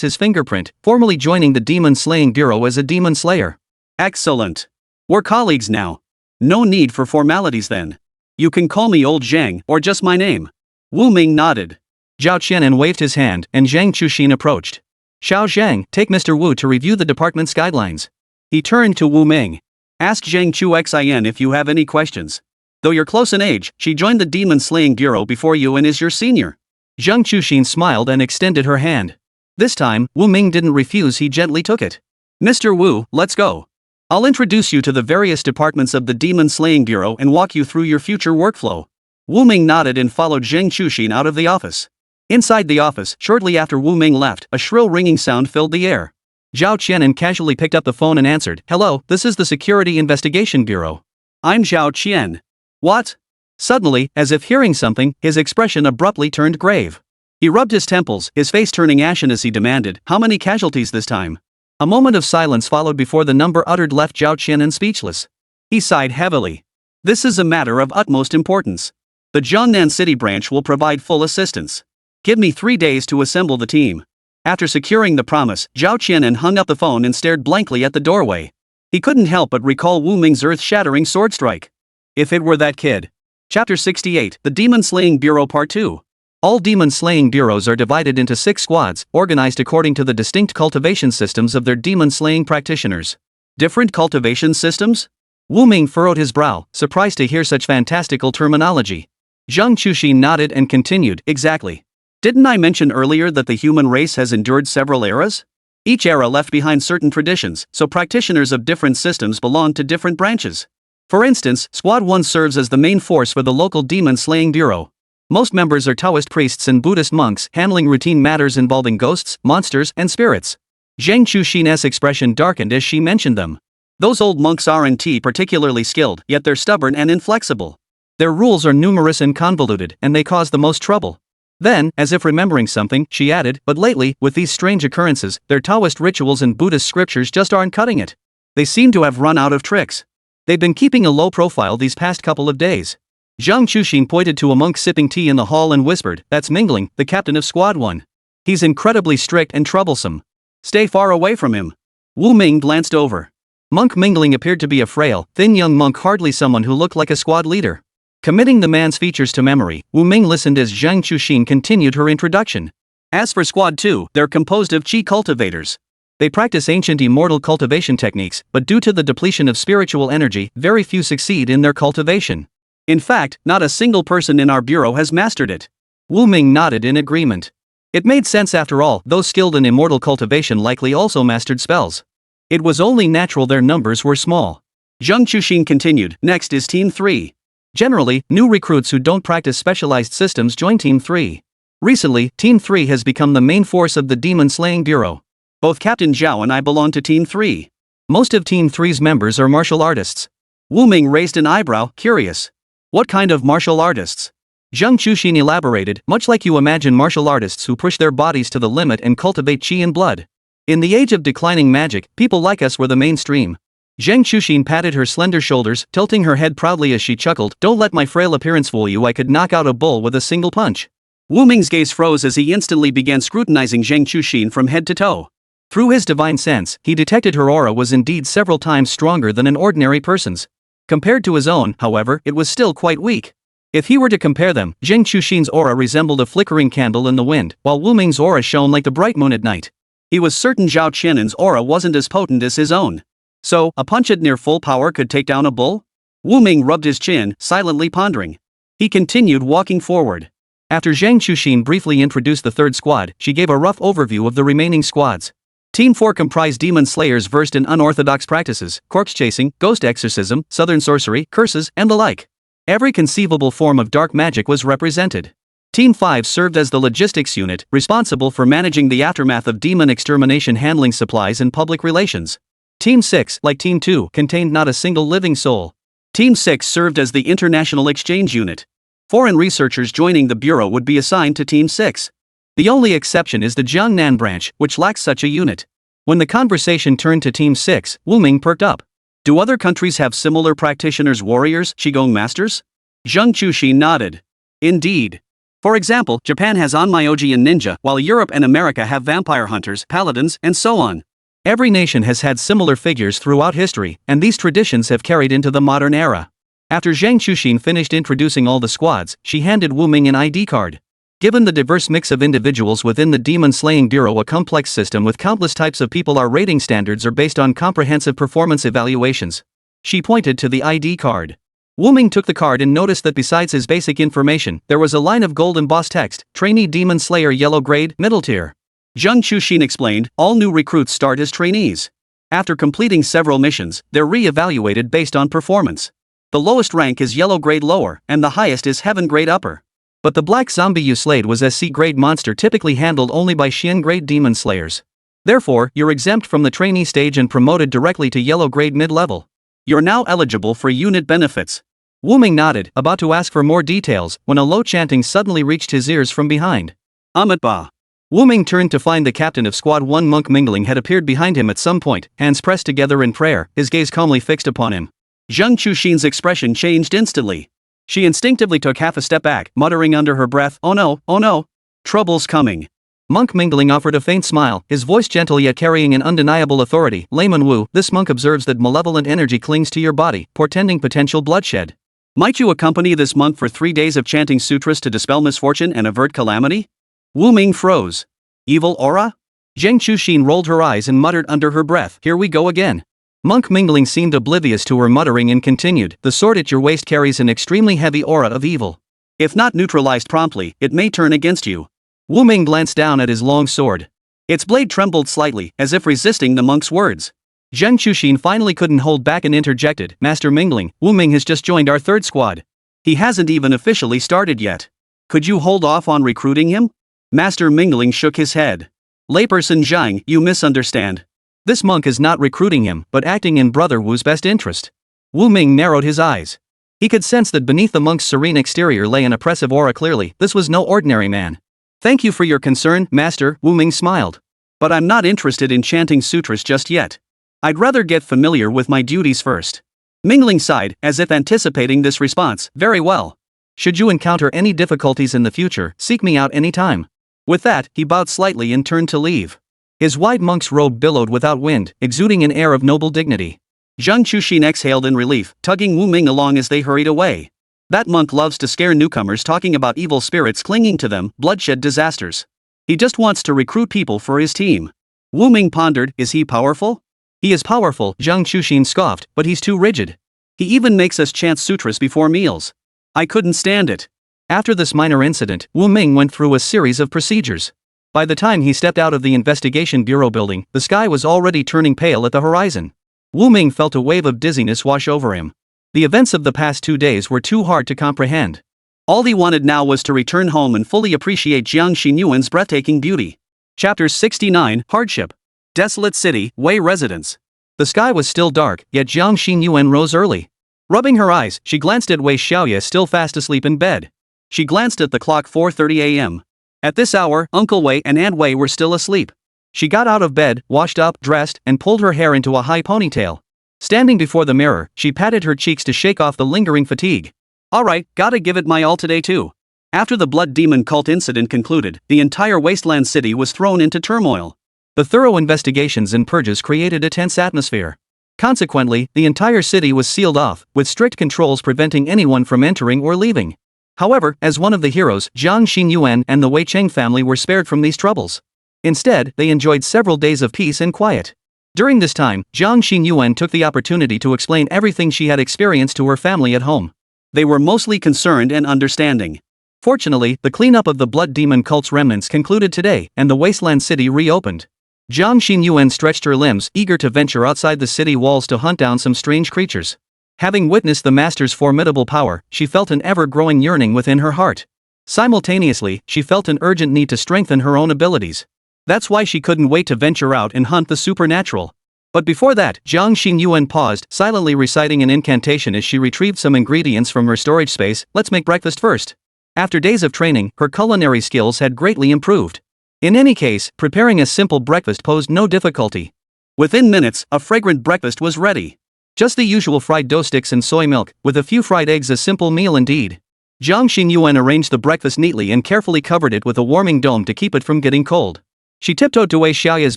his fingerprint, formally joining the Demon Slaying Bureau as a Demon Slayer. Excellent. We're colleagues now. No need for formalities then. You can call me Old Zhang, or just my name. Wu Ming nodded. Zhao Qianan waved his hand, and Zhang Chuxin approached. Xiao Zhang, take Mr. Wu to review the department's guidelines. He turned to Wu Ming. Ask Zhang Chuxin if you have any questions. Though you're close in age, she joined the Demon Slaying Bureau before you and is your senior. Zhang Chuxin smiled and extended her hand. This time, Wu Ming didn't refuse, he gently took it. Mr. Wu, let's go. I'll introduce you to the various departments of the Demon Slaying Bureau and walk you through your future workflow. Wu Ming nodded and followed Zhang Chuxin out of the office. Inside the office, shortly after Wu Ming left, a shrill ringing sound filled the air. Zhao Qianan casually picked up the phone and answered, hello, this is the Security Investigation Bureau. I'm Zhao Qian. What? Suddenly, as if hearing something, his expression abruptly turned grave. He rubbed his temples, his face turning ashen as he demanded, how many casualties this time? A moment of silence followed before the number uttered left Zhao Qianan speechless. He sighed heavily. This is a matter of utmost importance. The Jiangnan City branch will provide full assistance. Give me 3 days to assemble the team. After securing the promise, Zhao Qianan hung up the phone and stared blankly at the doorway. He couldn't help but recall Wu Ming's earth-shattering sword strike. If it were that kid. Chapter 68, The Demon Slaying Bureau Part 2. All Demon Slaying Bureaus are divided into 6 squads, organized according to the distinct cultivation systems of their demon slaying practitioners. Different cultivation systems? Wu Ming furrowed his brow, surprised to hear such fantastical terminology. Zhang Chuxin nodded and continued, exactly. Didn't I mention earlier that the human race has endured several eras? Each era left behind certain traditions, so practitioners of different systems belong to different branches. For instance, Squad 1 serves as the main force for the local Demon Slaying Bureau. Most members are Taoist priests and Buddhist monks, handling routine matters involving ghosts, monsters, and spirits. Zhang Chuxin's expression darkened as she mentioned them. Those old monks aren't particularly skilled, yet they're stubborn and inflexible. Their rules are numerous and convoluted, and they cause the most trouble. Then, as if remembering something, she added, but lately, with these strange occurrences, their Taoist rituals and Buddhist scriptures just aren't cutting it. They seem to have run out of tricks. They've been keeping a low profile these past couple of days. Zhang Chuxin pointed to a monk sipping tea in the hall and whispered, "That's Mingling, the captain of Squad 1. He's incredibly strict and troublesome. Stay far away from him." Wu Ming glanced over. Monk Mingling appeared to be a frail, thin young monk, hardly someone who looked like a squad leader. Committing the man's features to memory, Wu Ming listened as Zhang Chuxin continued her introduction. As for Squad 2, they're composed of qi cultivators. They practice ancient immortal cultivation techniques, but due to the depletion of spiritual energy, very few succeed in their cultivation. In fact, not a single person in our bureau has mastered it. Wu Ming nodded in agreement. It made sense after all, those skilled in immortal cultivation likely also mastered spells. It was only natural their numbers were small. Zhang Chuxin continued, "Next is Team 3. Generally, new recruits who don't practice specialized systems join Team 3. Recently, Team 3 has become the main force of the Demon Slaying Bureau. Both Captain Zhao and I belong to Team 3. Most of Team 3's members are martial artists." Wu Ming raised an eyebrow, curious. "What kind of martial artists?" Zhang Chuxin elaborated, "Much like you imagine martial artists who push their bodies to the limit and cultivate qi and blood. In the age of declining magic, people like us were the mainstream." Zhang Chuxin patted her slender shoulders, tilting her head proudly as she chuckled, "Don't let my frail appearance fool you, I could knock out a bull with a single punch." Wu Ming's gaze froze as he instantly began scrutinizing Zhang Chuxin from head to toe. Through his divine sense, he detected her aura was indeed several times stronger than an ordinary person's. Compared to his own, however, it was still quite weak. If he were to compare them, Zhang Chuxin's aura resembled a flickering candle in the wind, while Wu Ming's aura shone like the bright moon at night. He was certain Zhao Qian'an's aura wasn't as potent as his own. So, a punch at near full power could take down a bull? Wu Ming rubbed his chin, silently pondering. He continued walking forward. After Zhang Chuxin briefly introduced the third squad, she gave a rough overview of the remaining squads. Team 4 comprised demon slayers versed in unorthodox practices, corpse chasing, ghost exorcism, southern sorcery, curses, and the like. Every conceivable form of dark magic was represented. Team 5 served as the logistics unit, responsible for managing the aftermath of demon extermination, handling supplies and public relations. Team 6, like Team 2, contained not a single living soul. Team 6 served as the international exchange unit. Foreign researchers joining the bureau would be assigned to Team 6. The only exception is the Jiangnan branch, which lacks such a unit. When the conversation turned to Team 6, Wu Ming perked up. "Do other countries have similar practitioners, warriors, qigong masters?" Zhang Chuxin nodded. "Indeed. For example, Japan has Onmyoji and ninja, while Europe and America have vampire hunters, paladins, and so on. Every nation has had similar figures throughout history, and these traditions have carried into the modern era." After Zhang Chuxin finished introducing all the squads, she handed Wu Ming an ID card. Given the diverse mix of individuals within the Demon Slaying Bureau, a complex system with countless types of people, our rating standards are based on comprehensive performance evaluations. She pointed to the ID card. Wu Ming took the card and noticed that besides his basic information, there was a line of gold embossed text, "Trainee Demon Slayer Yellow Grade, Middle Tier." Zhang Chuxin explained, "All new recruits start as trainees. After completing several missions, they're re-evaluated based on performance. The lowest rank is Yellow Grade Lower, and the highest is Heaven Grade Upper. But the black zombie you slayed was a C-grade monster typically handled only by Xian-grade demon slayers. Therefore, you're exempt from the trainee stage and promoted directly to Yellow Grade mid-level. You're now eligible for unit benefits." Wu Ming nodded, about to ask for more details, when a low chanting suddenly reached his ears from behind. "Amitba." Wu Ming turned to find the captain of Squad 1, Monk Mingling, had appeared behind him at some point, hands pressed together in prayer, his gaze calmly fixed upon him. Zhang Chuxin's expression changed instantly. She instinctively took half a step back, muttering under her breath, oh no, trouble's coming." Monk Mingling offered a faint smile, his voice gentle yet carrying an undeniable authority. "Layman Wu, this monk observes that malevolent energy clings to your body, portending potential bloodshed. Might you accompany this monk for 3 days of chanting sutras to dispel misfortune and avert calamity?" Wu Ming froze. "Evil aura?" Zhang Chuxin rolled her eyes and muttered under her breath, "Here we go again." Monk Mingling seemed oblivious to her muttering and continued, "The sword at your waist carries an extremely heavy aura of evil. If not neutralized promptly, it may turn against you." Wu Ming glanced down at his long sword. Its blade trembled slightly, as if resisting the monk's words. Zhang Chuxin finally couldn't hold back and interjected, "Master Mingling, Wu Ming has just joined our third squad. He hasn't even officially started yet. Could you hold off on recruiting him?" Master Mingling shook his head. "Layperson Zhang, you misunderstand. This monk is not recruiting him, but acting in Brother Wu's best interest." Wu Ming narrowed his eyes. He could sense that beneath the monk's serene exterior lay an oppressive aura. Clearly, this was no ordinary man. Thank you for your concern, Master, Wu Ming smiled. But I'm not interested in chanting sutras just yet. I'd rather get familiar with my duties first. Mingling sighed, as if anticipating this response. Very well. Should you encounter any difficulties in the future, seek me out any time. With that, he bowed slightly and turned to leave. His wide monk's robe billowed without wind, exuding an air of noble dignity. Zhang Chuxin exhaled in relief, tugging Wu Ming along as they hurried away. That monk loves to scare newcomers, talking about evil spirits clinging to them, bloodshed, disasters. He just wants to recruit people for his team. Wu Ming pondered, is he powerful? He is powerful, Zhang Chuxin scoffed, but he's too rigid. He even makes us chant sutras before meals. I couldn't stand it. After this minor incident, Wu Ming went through a series of procedures. By the time he stepped out of the investigation bureau building, the sky was already turning pale at the horizon. Wu Ming felt a wave of dizziness wash over him. The events of the past 2 days were too hard to comprehend. All he wanted now was to return home and fully appreciate Jiang Xinyuan's breathtaking beauty. Chapter 69, Hardship. Desolate City, Wei Residence. The sky was still dark, yet Jiang Xinyuan rose early. Rubbing her eyes, she glanced at Wei Xiaoya still fast asleep in bed. She glanced at the clock. 4:30 a.m. At this hour, Uncle Wei and Aunt Wei were still asleep. She got out of bed, washed up, dressed, and pulled her hair into a high ponytail. Standing before the mirror, she patted her cheeks to shake off the lingering fatigue. Alright, gotta give it my all today too. After the blood demon cult incident concluded, the entire wasteland city was thrown into turmoil. The thorough investigations and purges created a tense atmosphere. Consequently, the entire city was sealed off, with strict controls preventing anyone from entering or leaving. However, as one of the heroes, Jiang Xinyuan and the Wei Cheng family were spared from these troubles. Instead, they enjoyed several days of peace and quiet. During this time, Jiang Xinyuan took the opportunity to explain everything she had experienced to her family at home. They were mostly concerned and understanding. Fortunately, the cleanup of the blood demon cult's remnants concluded today, and the wasteland city reopened. Jiang Xinyuan stretched her limbs, eager to venture outside the city walls to hunt down some strange creatures. Having witnessed the master's formidable power, she felt an ever-growing yearning within her heart. Simultaneously, she felt an urgent need to strengthen her own abilities. That's why she couldn't wait to venture out and hunt the supernatural. But before that, Jiang Xinyuan paused, silently reciting an incantation as she retrieved some ingredients from her storage space. Let's make breakfast first. After days of training, her culinary skills had greatly improved. In any case, preparing a simple breakfast posed no difficulty. Within minutes, a fragrant breakfast was ready. Just the usual fried dough sticks and soy milk, with a few fried eggs. A simple meal indeed. Jiang Xinyuan arranged the breakfast neatly and carefully covered it with a warming dome to keep it from getting cold. She tiptoed to Wei Xiaoya's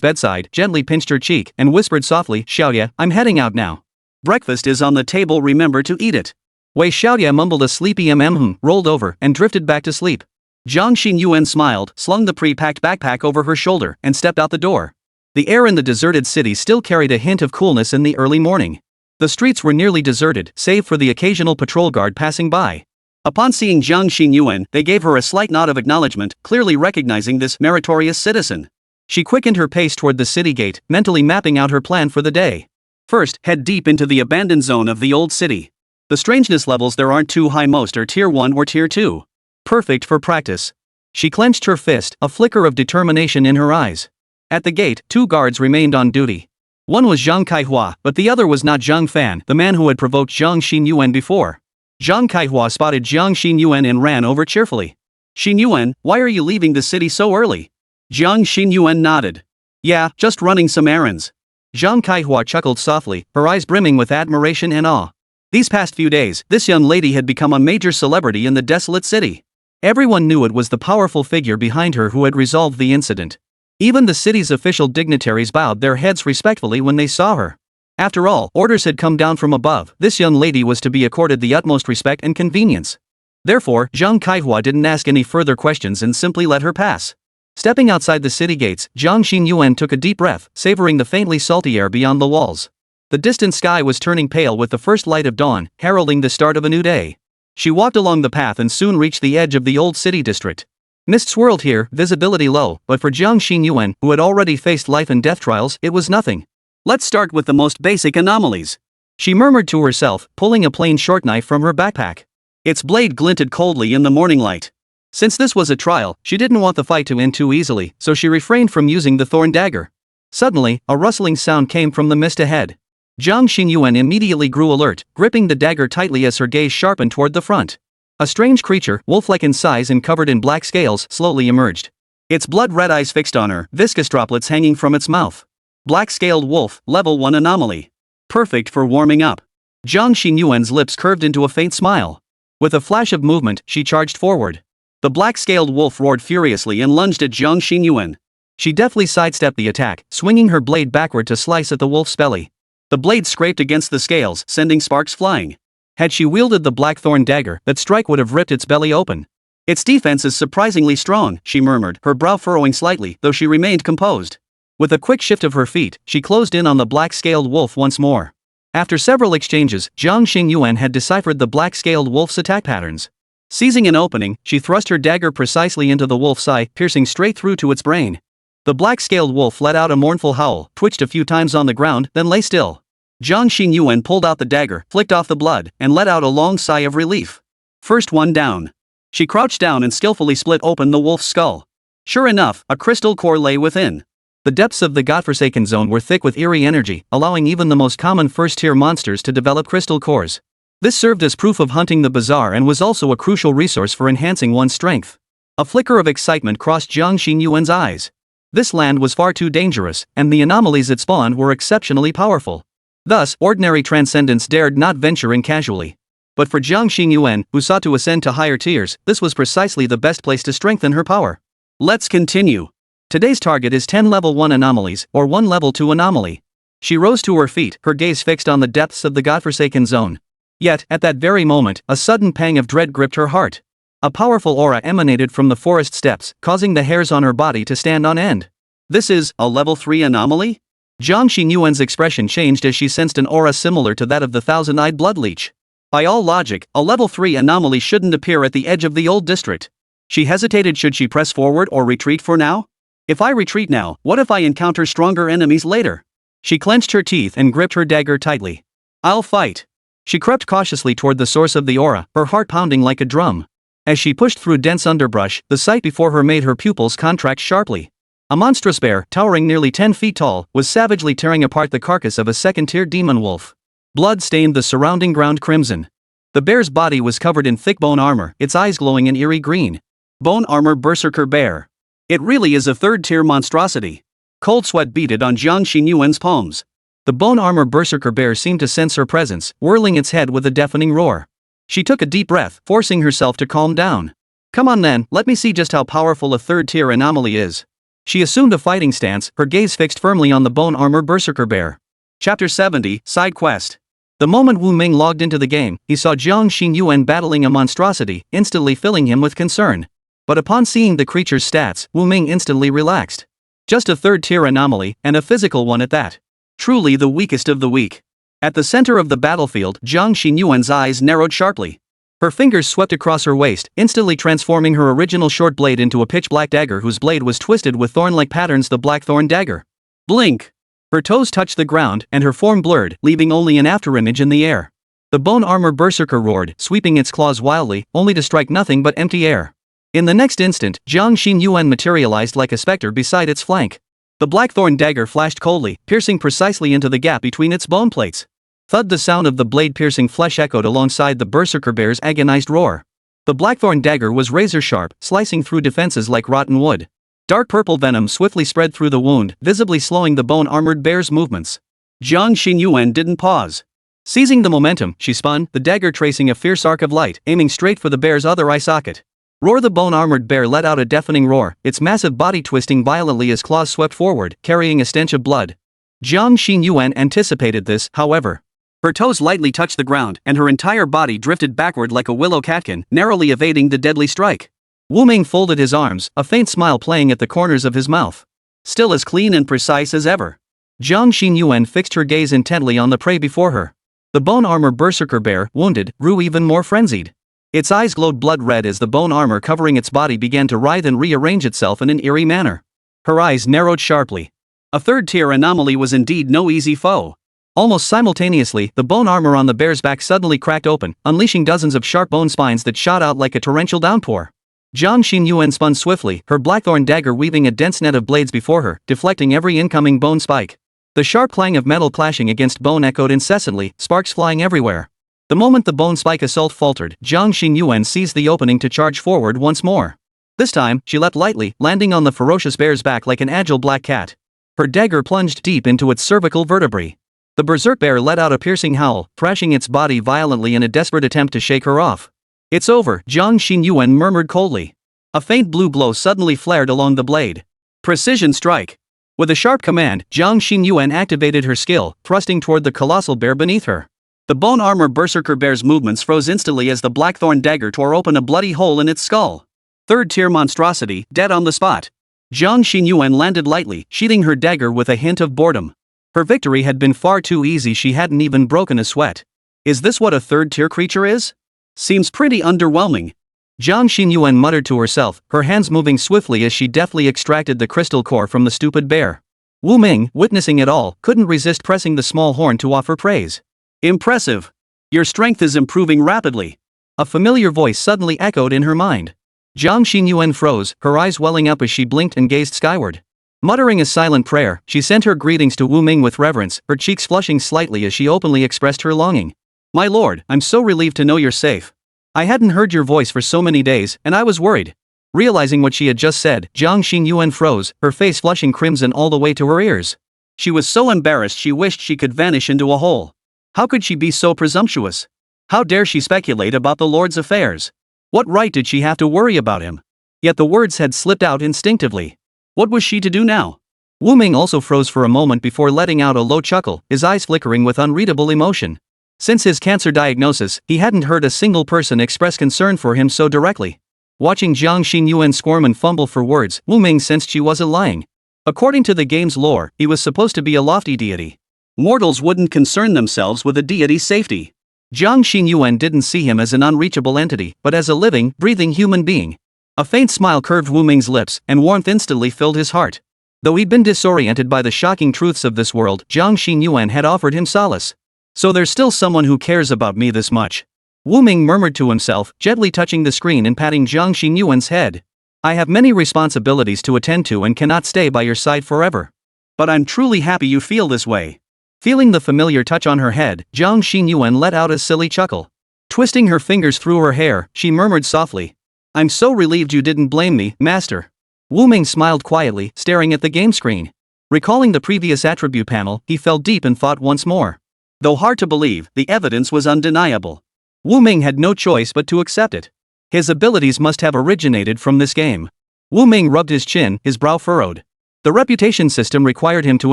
bedside, gently pinched her cheek, and whispered softly, Xiaoya, I'm heading out now. Breakfast is on the table, remember to eat it. Wei Xiaoya mumbled a sleepy rolled over, and drifted back to sleep. Jiang Xinyuan smiled, slung the pre-packed backpack over her shoulder, and stepped out the door. The air in the deserted city still carried a hint of coolness in the early morning. The streets were nearly deserted, save for the occasional patrol guard passing by. Upon seeing Jiang Xinyuan, they gave her a slight nod of acknowledgement, clearly recognizing this meritorious citizen. She quickened her pace toward the city gate, mentally mapping out her plan for the day. First, head deep into the abandoned zone of the old city. The strangeness levels there aren't too high, most are tier 1 or tier 2. Perfect for practice. She clenched her fist, a flicker of determination in her eyes. At the gate, 2 guards remained on duty. One was Zhang Kaihua, but the other was not Zhang Fan, the man who had provoked Jiang Xinyuan before. Zhang Kaihua spotted Jiang Xinyuan and ran over cheerfully. Xinyuan, why are you leaving the city so early? Jiang Xinyuan nodded. Yeah, just running some errands. Zhang Kaihua chuckled softly, her eyes brimming with admiration and awe. These past few days, this young lady had become a major celebrity in the desolate city. Everyone knew it was the powerful figure behind her who had resolved the incident. Even the city's official dignitaries bowed their heads respectfully when they saw her. After all, orders had come down from above. This young lady was to be accorded the utmost respect and convenience. Therefore, Zhang Kaihua didn't ask any further questions and simply let her pass. Stepping outside the city gates, Jiang Xinyuan took a deep breath, savoring the faintly salty air beyond the walls. The distant sky was turning pale with the first light of dawn, heralding the start of a new day. She walked along the path and soon reached the edge of the old city district. Mist swirled here, visibility low, but for Jiang Xinyuan, who had already faced life and death trials, it was nothing. Let's start with the most basic anomalies, she murmured to herself, pulling a plain short knife from her backpack. Its blade glinted coldly in the morning light. Since this was a trial, she didn't want the fight to end too easily, so she refrained from using the thorn dagger. Suddenly, a rustling sound came from the mist ahead. Jiang Xingyuan immediately grew alert, gripping the dagger tightly as her gaze sharpened toward the front. A strange creature, wolf-like in size and covered in black scales, slowly emerged. Its blood-red eyes fixed on her, viscous droplets hanging from its mouth. Black-scaled wolf, level 1 anomaly. Perfect for warming up. Jiang Xingyuan's lips curved into a faint smile. With a flash of movement, she charged forward. The black-scaled wolf roared furiously and lunged at Jiang Xingyuan. She deftly sidestepped the attack, swinging her blade backward to slice at the wolf's belly. The blade scraped against the scales, sending sparks flying. Had she wielded the blackthorn dagger, that strike would have ripped its belly open. Its defense is surprisingly strong, she murmured, her brow furrowing slightly, though she remained composed. With a quick shift of her feet, she closed in on the black-scaled wolf once more. After several exchanges, Jiang Xingyuan had deciphered the black-scaled wolf's attack patterns. Seizing an opening, she thrust her dagger precisely into the wolf's eye, piercing straight through to its brain. The black-scaled wolf let out a mournful howl, twitched a few times on the ground, then lay still. Jiang Xingyuan pulled out the dagger, flicked off the blood, and let out a long sigh of relief. First one down. She crouched down and skillfully split open the wolf's skull. Sure enough, a crystal core lay within. The depths of the godforsaken zone were thick with eerie energy, allowing even the most common first-tier monsters to develop crystal cores. This served as proof of hunting the bizarre and was also a crucial resource for enhancing one's strength. A flicker of excitement crossed Jiang Xingyuan's eyes. This land was far too dangerous, and the anomalies it spawned were exceptionally powerful. Thus, ordinary transcendents dared not venture in casually. But for Jiang Xingyuan, who sought to ascend to higher tiers, this was precisely the best place to strengthen her power. Let's continue. Today's target is 10 level 1 anomalies, or 1 level 2 anomaly. She rose to her feet, her gaze fixed on the depths of the godforsaken zone. Yet, at that very moment, a sudden pang of dread gripped her heart. A powerful aura emanated from the forest steps, causing the hairs on her body to stand on end. This is a level 3 anomaly? Jiang Xingyuan's expression changed as she sensed an aura similar to that of the thousand-eyed bloodleech. By all logic, a level 3 anomaly shouldn't appear at the edge of the old district. She hesitated, should she press forward or retreat for now? If I retreat now, what if I encounter stronger enemies later? She clenched her teeth and gripped her dagger tightly. I'll fight. She crept cautiously toward the source of the aura, her heart pounding like a drum. As she pushed through dense underbrush, the sight before her made her pupils contract sharply. A monstrous bear, towering nearly 10 feet tall, was savagely tearing apart the carcass of a second-tier demon wolf. Blood stained the surrounding ground crimson. The bear's body was covered in thick bone armor, its eyes glowing an eerie green. Bone armor berserker bear. It really is a third-tier monstrosity. Cold sweat beaded on Jiang Xingyuan's palms. The bone armor berserker bear seemed to sense her presence, whirling its head with a deafening roar. She took a deep breath, forcing herself to calm down. Come on then, let me see just how powerful a third-tier anomaly is. She assumed a fighting stance, her gaze fixed firmly on the bone armor berserker bear. Chapter 70, Side Quest. The moment Wu Ming logged into the game, he saw Jiang Xingyuan battling a monstrosity, instantly filling him with concern. But upon seeing the creature's stats, Wu Ming instantly relaxed. Just a third-tier anomaly, and a physical one at that. Truly the weakest of the weak. At the center of the battlefield, Jiang Xingyuan's eyes narrowed sharply. Her fingers swept across her waist, instantly transforming her original short blade into a pitch-black dagger whose blade was twisted with thorn-like patterns, the blackthorn dagger. Blink! Her toes touched the ground, and her form blurred, leaving only an afterimage in the air. The bone armor berserker roared, sweeping its claws wildly, only to strike nothing but empty air. In the next instant, Jiang Xingyuan materialized like a specter beside its flank. The blackthorn dagger flashed coldly, piercing precisely into the gap between its bone plates. Thud! The sound of the blade-piercing flesh echoed alongside the berserker bear's agonized roar. The blackthorn dagger was razor-sharp, slicing through defenses like rotten wood. Dark purple venom swiftly spread through the wound, visibly slowing the bone-armored bear's movements. Jiang Xingyuan didn't pause. Seizing the momentum, she spun, the dagger tracing a fierce arc of light, aiming straight for the bear's other eye socket. Roar! The bone-armored bear let out a deafening roar, its massive body twisting violently as claws swept forward, carrying a stench of blood. Jiang Xingyuan anticipated this, however. Her toes lightly touched the ground, and her entire body drifted backward like a willow catkin, narrowly evading the deadly strike. Wu Ming folded his arms, a faint smile playing at the corners of his mouth. Still as clean and precise as ever. Jiang Xingyuan fixed her gaze intently on the prey before her. The bone armor berserker bear, wounded, grew even more frenzied. Its eyes glowed blood red as the bone armor covering its body began to writhe and rearrange itself in an eerie manner. Her eyes narrowed sharply. A third-tier anomaly was indeed no easy foe. Almost simultaneously, the bone armor on the bear's back suddenly cracked open, unleashing dozens of sharp bone spines that shot out like a torrential downpour. Jiang Xingyuan spun swiftly, her blackthorn dagger weaving a dense net of blades before her, deflecting every incoming bone spike. The sharp clang of metal clashing against bone echoed incessantly, sparks flying everywhere. The moment the bone spike assault faltered, Jiang Xingyuan seized the opening to charge forward once more. This time, she leapt lightly, landing on the ferocious bear's back like an agile black cat. Her dagger plunged deep into its cervical vertebrae. The berserk bear let out a piercing howl, thrashing its body violently in a desperate attempt to shake her off. "It's over," Jiang Xingyuan murmured coldly. A faint blue glow suddenly flared along the blade. Precision strike. With a sharp command, Jiang Xingyuan activated her skill, thrusting toward the colossal bear beneath her. The bone armor berserker bear's movements froze instantly as the blackthorn dagger tore open a bloody hole in its skull. Third-tier monstrosity, dead on the spot. Jiang Xingyuan landed lightly, sheathing her dagger with a hint of boredom. Her victory had been far too easy, she hadn't even broken a sweat. Is this what a third-tier creature is? Seems pretty underwhelming. Jiang Xingyuan muttered to herself, her hands moving swiftly as she deftly extracted the crystal core from the stupid bear. Wu Ming, witnessing it all, couldn't resist pressing the small horn to offer praise. "Impressive. Your strength is improving rapidly." A familiar voice suddenly echoed in her mind. Jiang Xingyuan froze, her eyes welling up as she blinked and gazed skyward. Muttering a silent prayer, she sent her greetings to Wu Ming with reverence, her cheeks flushing slightly as she openly expressed her longing. "My lord, I'm so relieved to know you're safe. I hadn't heard your voice for so many days, and I was worried." Realizing what she had just said, Jiang Xingyuan froze, her face flushing crimson all the way to her ears. She was so embarrassed she wished she could vanish into a hole. How could she be so presumptuous? How dare she speculate about the lord's affairs? What right did she have to worry about him? Yet the words had slipped out instinctively. What was she to do now? Wu Ming also froze for a moment before letting out a low chuckle, his eyes flickering with unreadable emotion. Since his cancer diagnosis, he hadn't heard a single person express concern for him so directly. Watching Jiang Xingyuan squirm and fumble for words, Wu Ming sensed she wasn't lying. According to the game's lore, he was supposed to be a lofty deity. Mortals wouldn't concern themselves with a deity's safety. Jiang Xingyuan didn't see him as an unreachable entity, but as a living, breathing human being. A faint smile curved Wu Ming's lips, and warmth instantly filled his heart. Though he'd been disoriented by the shocking truths of this world, Jiang Xingyuan had offered him solace. "So there's still someone who cares about me this much." Wu Ming murmured to himself, gently touching the screen and patting Jiang Xingyuan's head. "I have many responsibilities to attend to and cannot stay by your side forever. But I'm truly happy you feel this way." Feeling the familiar touch on her head, Jiang Xingyuan let out a silly chuckle. Twisting her fingers through her hair, she murmured softly, "I'm so relieved you didn't blame me, master." Wu Ming smiled quietly, staring at the game screen. Recalling the previous attribute panel, he fell deep in thought once more. Though hard to believe, the evidence was undeniable. Wu Ming had no choice but to accept it. His abilities must have originated from this game. Wu Ming rubbed his chin, his brow furrowed. The reputation system required him to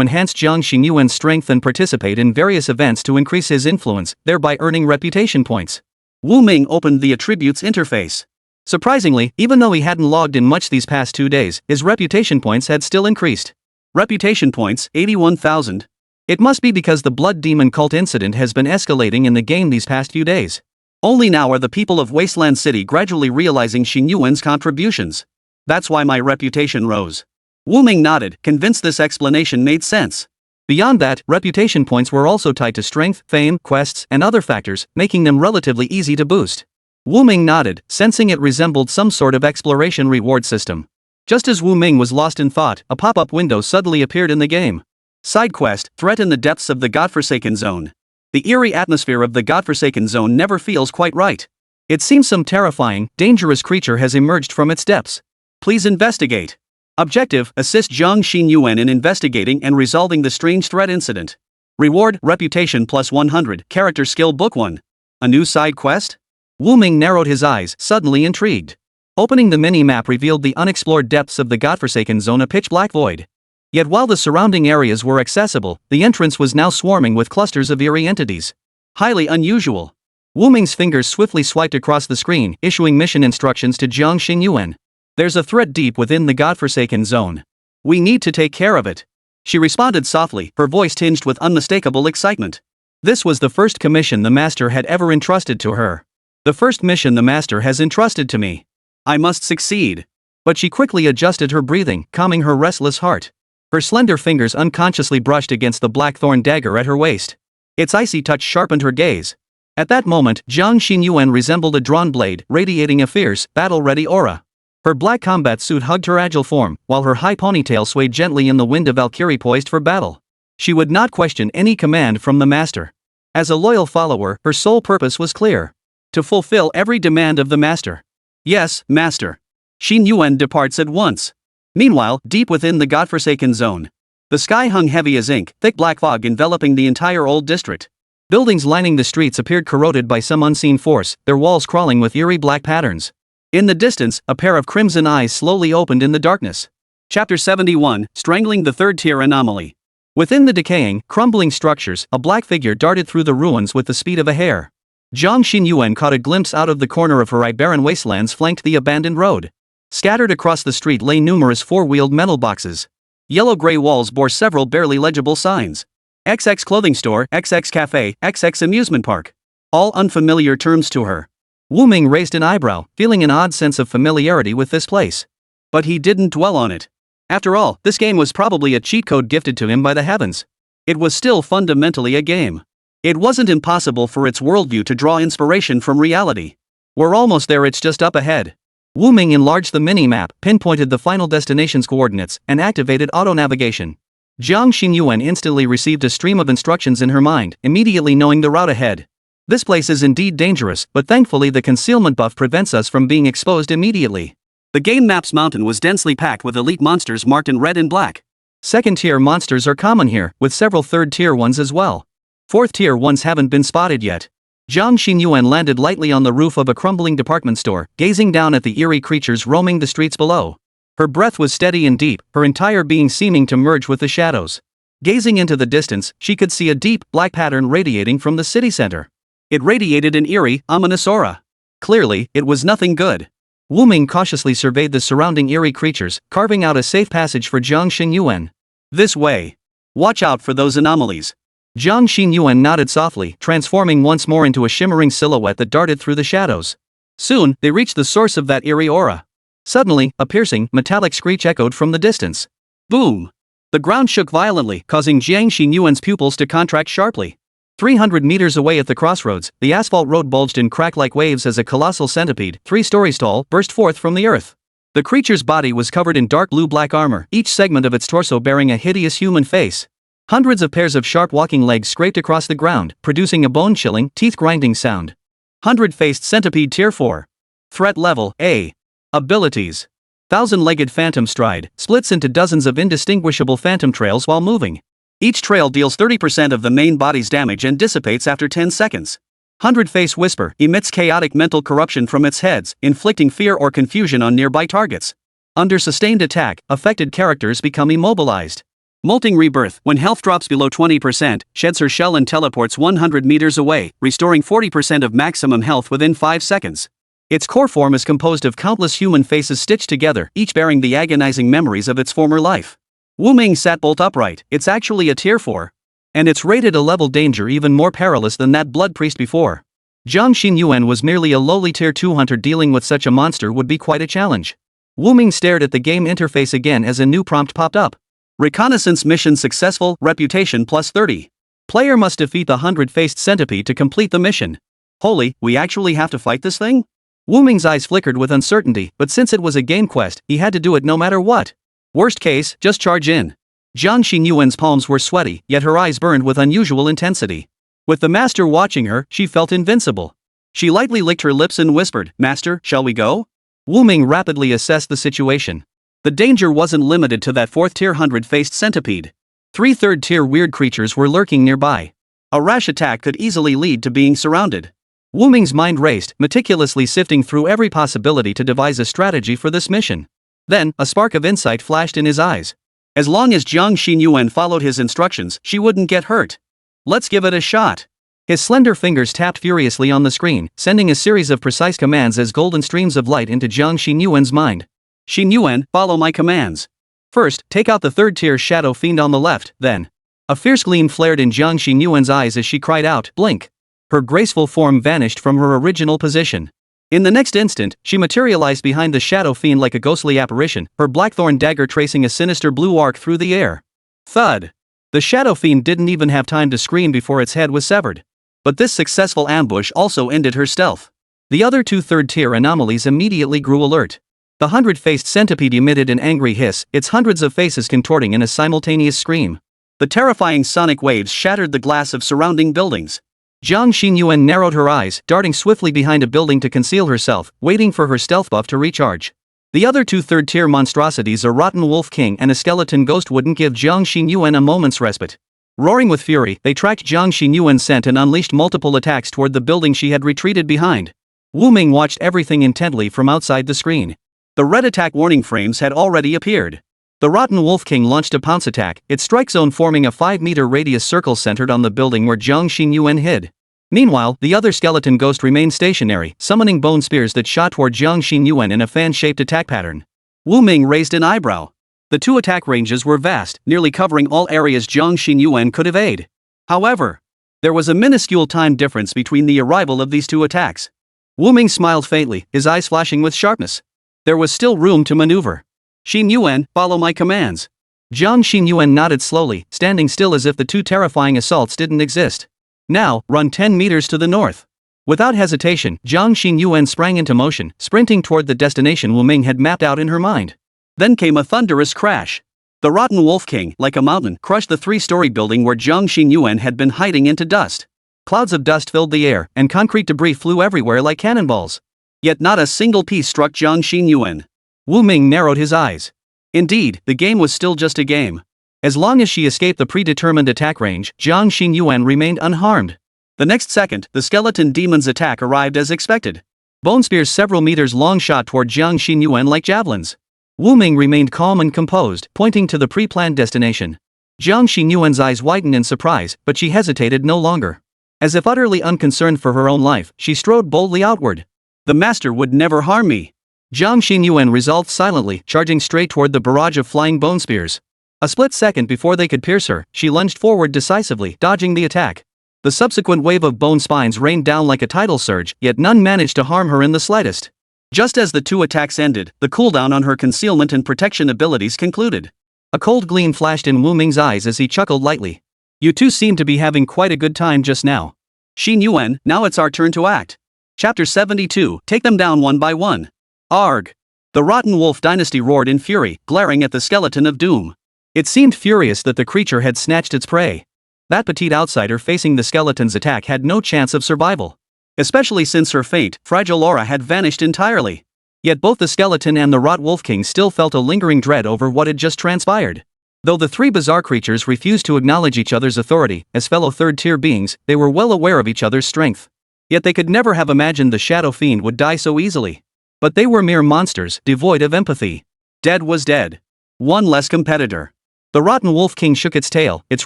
enhance Jiang Xingyuan's strength and participate in various events to increase his influence, thereby earning reputation points. Wu Ming opened the attributes interface. Surprisingly, even though he hadn't logged in much these past 2 days, his reputation points had still increased. Reputation points, 81,000. It must be because the Blood Demon cult incident has been escalating in the game these past few days. Only now are the people of Wasteland City gradually realizing Xingyuan's contributions. That's why my reputation rose. Wu Ming nodded, convinced this explanation made sense. Beyond that, reputation points were also tied to strength, fame, quests, and other factors, making them relatively easy to boost. Wu Ming nodded, sensing it resembled some sort of exploration reward system. Just as Wu Ming was lost in thought, a pop-up window suddenly appeared in the game. Side quest, Threat in the Depths of the Godforsaken Zone. The eerie atmosphere of the Godforsaken Zone never feels quite right. It seems some terrifying, dangerous creature has emerged from its depths. Please investigate. Objective, assist Jiang Xingyuan in investigating and resolving the strange threat incident. Reward, Reputation plus 100, Character Skill Book 1. A new side quest? Wu Ming narrowed his eyes, suddenly intrigued. Opening the mini-map revealed the unexplored depths of the Godforsaken Zone, a pitch-black void. Yet while the surrounding areas were accessible, the entrance was now swarming with clusters of eerie entities. Highly unusual. Wu Ming's fingers swiftly swiped across the screen, issuing mission instructions to Jiang Xingyuan. There's a threat deep within the Godforsaken Zone. We need to take care of it. She responded softly, her voice tinged with unmistakable excitement. This was the first commission the master had ever entrusted to her. The first mission the master has entrusted to me. I must succeed. But she quickly adjusted her breathing, calming her restless heart. Her slender fingers unconsciously brushed against the blackthorn dagger at her waist. Its icy touch sharpened her gaze. At that moment, Jiang Xingyuan resembled a drawn blade, radiating a fierce, battle-ready aura. Her black combat suit hugged her agile form, while her high ponytail swayed gently in the wind, a Valkyrie poised for battle. She would not question any command from the master. As a loyal follower, her sole purpose was clear: to fulfill every demand of the master. Yes, master. Xin Yuan departs at once. Meanwhile, deep within the godforsaken zone, the sky hung heavy as ink, thick black fog enveloping the entire old district. Buildings lining the streets appeared corroded by some unseen force, their walls crawling with eerie black patterns. In the distance, a pair of crimson eyes slowly opened in the darkness. Chapter 71, Strangling the Third-Tier Anomaly. Within the decaying, crumbling structures, a black figure darted through the ruins with the speed of a hare. Zhang Xinyuan caught a glimpse out of the corner of her eye. Barren wastelands flanked the abandoned road. Scattered across the street lay numerous four-wheeled metal boxes. Yellow-gray walls bore several barely legible signs. XX Clothing Store, XX Cafe, XX Amusement Park. All unfamiliar terms to her. Wu Ming raised an eyebrow, feeling an odd sense of familiarity with this place. But he didn't dwell on it. After all, this game was probably a cheat code gifted to him by the heavens. It was still fundamentally a game. It wasn't impossible for its worldview to draw inspiration from reality. We're almost there, it's just up ahead. Wu Ming enlarged the mini-map, pinpointed the final destination's coordinates, and activated auto-navigation. Zhang Xinyuan instantly received a stream of instructions in her mind, immediately knowing the route ahead. This place is indeed dangerous, but thankfully the concealment buff prevents us from being exposed immediately. The game map's mountain was densely packed with elite monsters marked in red and black. Second-tier monsters are common here, with several third-tier ones as well. Fourth-tier ones haven't been spotted yet. Zhang Xinyuan landed lightly on the roof of a crumbling department store, gazing down at the eerie creatures roaming the streets below. Her breath was steady and deep, her entire being seeming to merge with the shadows. Gazing into the distance, she could see a deep, black pattern radiating from the city center. It radiated an eerie, ominous aura. Clearly, it was nothing good. Wu Ming cautiously surveyed the surrounding eerie creatures, carving out a safe passage for Zhang Xinyuan. This way. Watch out for those anomalies. Zhang Xinyuan nodded softly, transforming once more into a shimmering silhouette that darted through the shadows. Soon, they reached the source of that eerie aura. Suddenly, a piercing, metallic screech echoed from the distance. Boom! The ground shook violently, causing Zhang Xinyuan's pupils to contract sharply. 300 meters away at the crossroads, the asphalt road bulged in crack-like waves as a colossal centipede, 3 stories tall, burst forth from the earth. The creature's body was covered in dark blue-black armor, each segment of its torso bearing a hideous human face. Hundreds of pairs of sharp walking legs scraped across the ground, producing a bone-chilling, teeth-grinding sound. 100-faced centipede Tier 4. Threat level A. Abilities. 1,000-legged phantom stride, splits into dozens of indistinguishable phantom trails while moving. Each trail deals 30% of the main body's damage and dissipates after 10 seconds. 100-face whisper emits chaotic mental corruption from its heads, inflicting fear or confusion on nearby targets. Under sustained attack, affected characters become immobilized. Molting rebirth, when health drops below 20%, sheds her shell and teleports 100 meters away, restoring 40% of maximum health within 5 seconds. Its core form is composed of countless human faces stitched together, each bearing the agonizing memories of its former life. Wu Ming sat bolt upright. It's actually a Tier 4. And it's rated a level danger even more perilous than that blood priest before. Zhang Xinyuan was merely a lowly Tier 2 hunter. Dealing with such a monster would be quite a challenge. Wu Ming stared at the game interface again as a new prompt popped up. Reconnaissance mission successful, reputation plus 30. Player must defeat the 100-faced centipede to complete the mission. Holy, we actually have to fight this thing? Wu Ming's eyes flickered with uncertainty, but since it was a game quest, he had to do it no matter what. Worst case, just charge in. Zhang Xinyuan's palms were sweaty, yet her eyes burned with unusual intensity. With the master watching her, she felt invincible. She lightly licked her lips and whispered, "Master, shall we go?" Wu Ming rapidly assessed the situation. The danger wasn't limited to that 4th-tier 100-faced centipede. 3 third-tier weird creatures were lurking nearby. A rash attack could easily lead to being surrounded. Wu Ming's mind raced, meticulously sifting through every possibility to devise a strategy for this mission. Then, a spark of insight flashed in his eyes. As long as Zhang Xinyuan followed his instructions, she wouldn't get hurt. Let's give it a shot. His slender fingers tapped furiously on the screen, sending a series of precise commands as golden streams of light into Zhang Xinyuan's mind. Xinyuan, follow my commands. First, take out the 3rd-tier shadow fiend on the left, then. A fierce gleam flared in Zhang Xinyuan's eyes as she cried out, "Blink." Her graceful form vanished from her original position. In the next instant, she materialized behind the shadow fiend like a ghostly apparition, her blackthorn dagger tracing a sinister blue arc through the air. Thud! The shadow fiend didn't even have time to scream before its head was severed. But this successful ambush also ended her stealth. The other 2 third-tier anomalies immediately grew alert. The 100-faced centipede emitted an angry hiss, its hundreds of faces contorting in a simultaneous scream. The terrifying sonic waves shattered the glass of surrounding buildings. Jiang Xinyuan narrowed her eyes, darting swiftly behind a building to conceal herself, waiting for her stealth buff to recharge. The other two third-tier monstrosities, a rotten wolf king and a skeleton ghost, wouldn't give Jiang Xinyuan a moment's respite. Roaring with fury, they tracked Jiang Xinyuan's scent and unleashed multiple attacks toward the building she had retreated behind. Wu Ming watched everything intently from outside the screen. The red attack warning frames had already appeared. The rotten wolf king launched a pounce attack, its strike zone forming a 5-meter radius circle centered on the building where Jiang Xinyuan hid. Meanwhile, the other skeleton ghost remained stationary, summoning bone spears that shot toward Jiang Xinyuan in a fan-shaped attack pattern. Wu Ming raised an eyebrow. The two attack ranges were vast, nearly covering all areas Jiang Xinyuan could evade. However, there was a minuscule time difference between the arrival of these two attacks. Wu Ming smiled faintly, his eyes flashing with sharpness. There was still room to maneuver. Xinyuan, follow my commands. Jiang Xinyuan nodded slowly, standing still as if the two terrifying assaults didn't exist. Now, run 10 meters to the north. Without hesitation, Jiang Xinyuan sprang into motion, sprinting toward the destination Wu Ming had mapped out in her mind. Then came a thunderous crash. The rotten wolf king, like a mountain, crushed the 3-story building where Jiang Xinyuan had been hiding into dust. Clouds of dust filled the air, and concrete debris flew everywhere like cannonballs. Yet not a single piece struck Jiang Xinyuan. Wu Ming narrowed his eyes. Indeed, the game was still just a game. As long as she escaped the predetermined attack range, Jiang Xinyuan remained unharmed. The next second, the skeleton demon's attack arrived as expected. Bone spears several meters long shot toward Jiang Xinyuan like javelins. Wu Ming remained calm and composed, pointing to the pre-planned destination. Jiang Xinyuan's eyes widened in surprise, but she hesitated no longer. As if utterly unconcerned for her own life, she strode boldly outward. The master would never harm me. Jiang Xinyuan resolved silently, charging straight toward the barrage of flying bone spears. A split second before they could pierce her, she lunged forward decisively, dodging the attack. The subsequent wave of bone spines rained down like a tidal surge, yet none managed to harm her in the slightest. Just as the two attacks ended, the cooldown on her concealment and protection abilities concluded. A cold gleam flashed in Wu Ming's eyes as he chuckled lightly. You two seem to be having quite a good time just now. Xinyuan, now it's our turn to act. Chapter 72, take them down one by one. Arg! The rotten wolf dynasty roared in fury, glaring at the skeleton of doom. It seemed furious that the creature had snatched its prey. That petite outsider facing the skeleton's attack had no chance of survival. Especially since her faint, fragile aura had vanished entirely. Yet both the skeleton and the rot wolf king still felt a lingering dread over what had just transpired. Though the three bizarre creatures refused to acknowledge each other's authority, as fellow third-tier beings, they were well aware of each other's strength. Yet they could never have imagined the Shadow Fiend would die so easily. But they were mere monsters, devoid of empathy. Dead was dead. One less competitor. The rotten wolf king shook its tail, its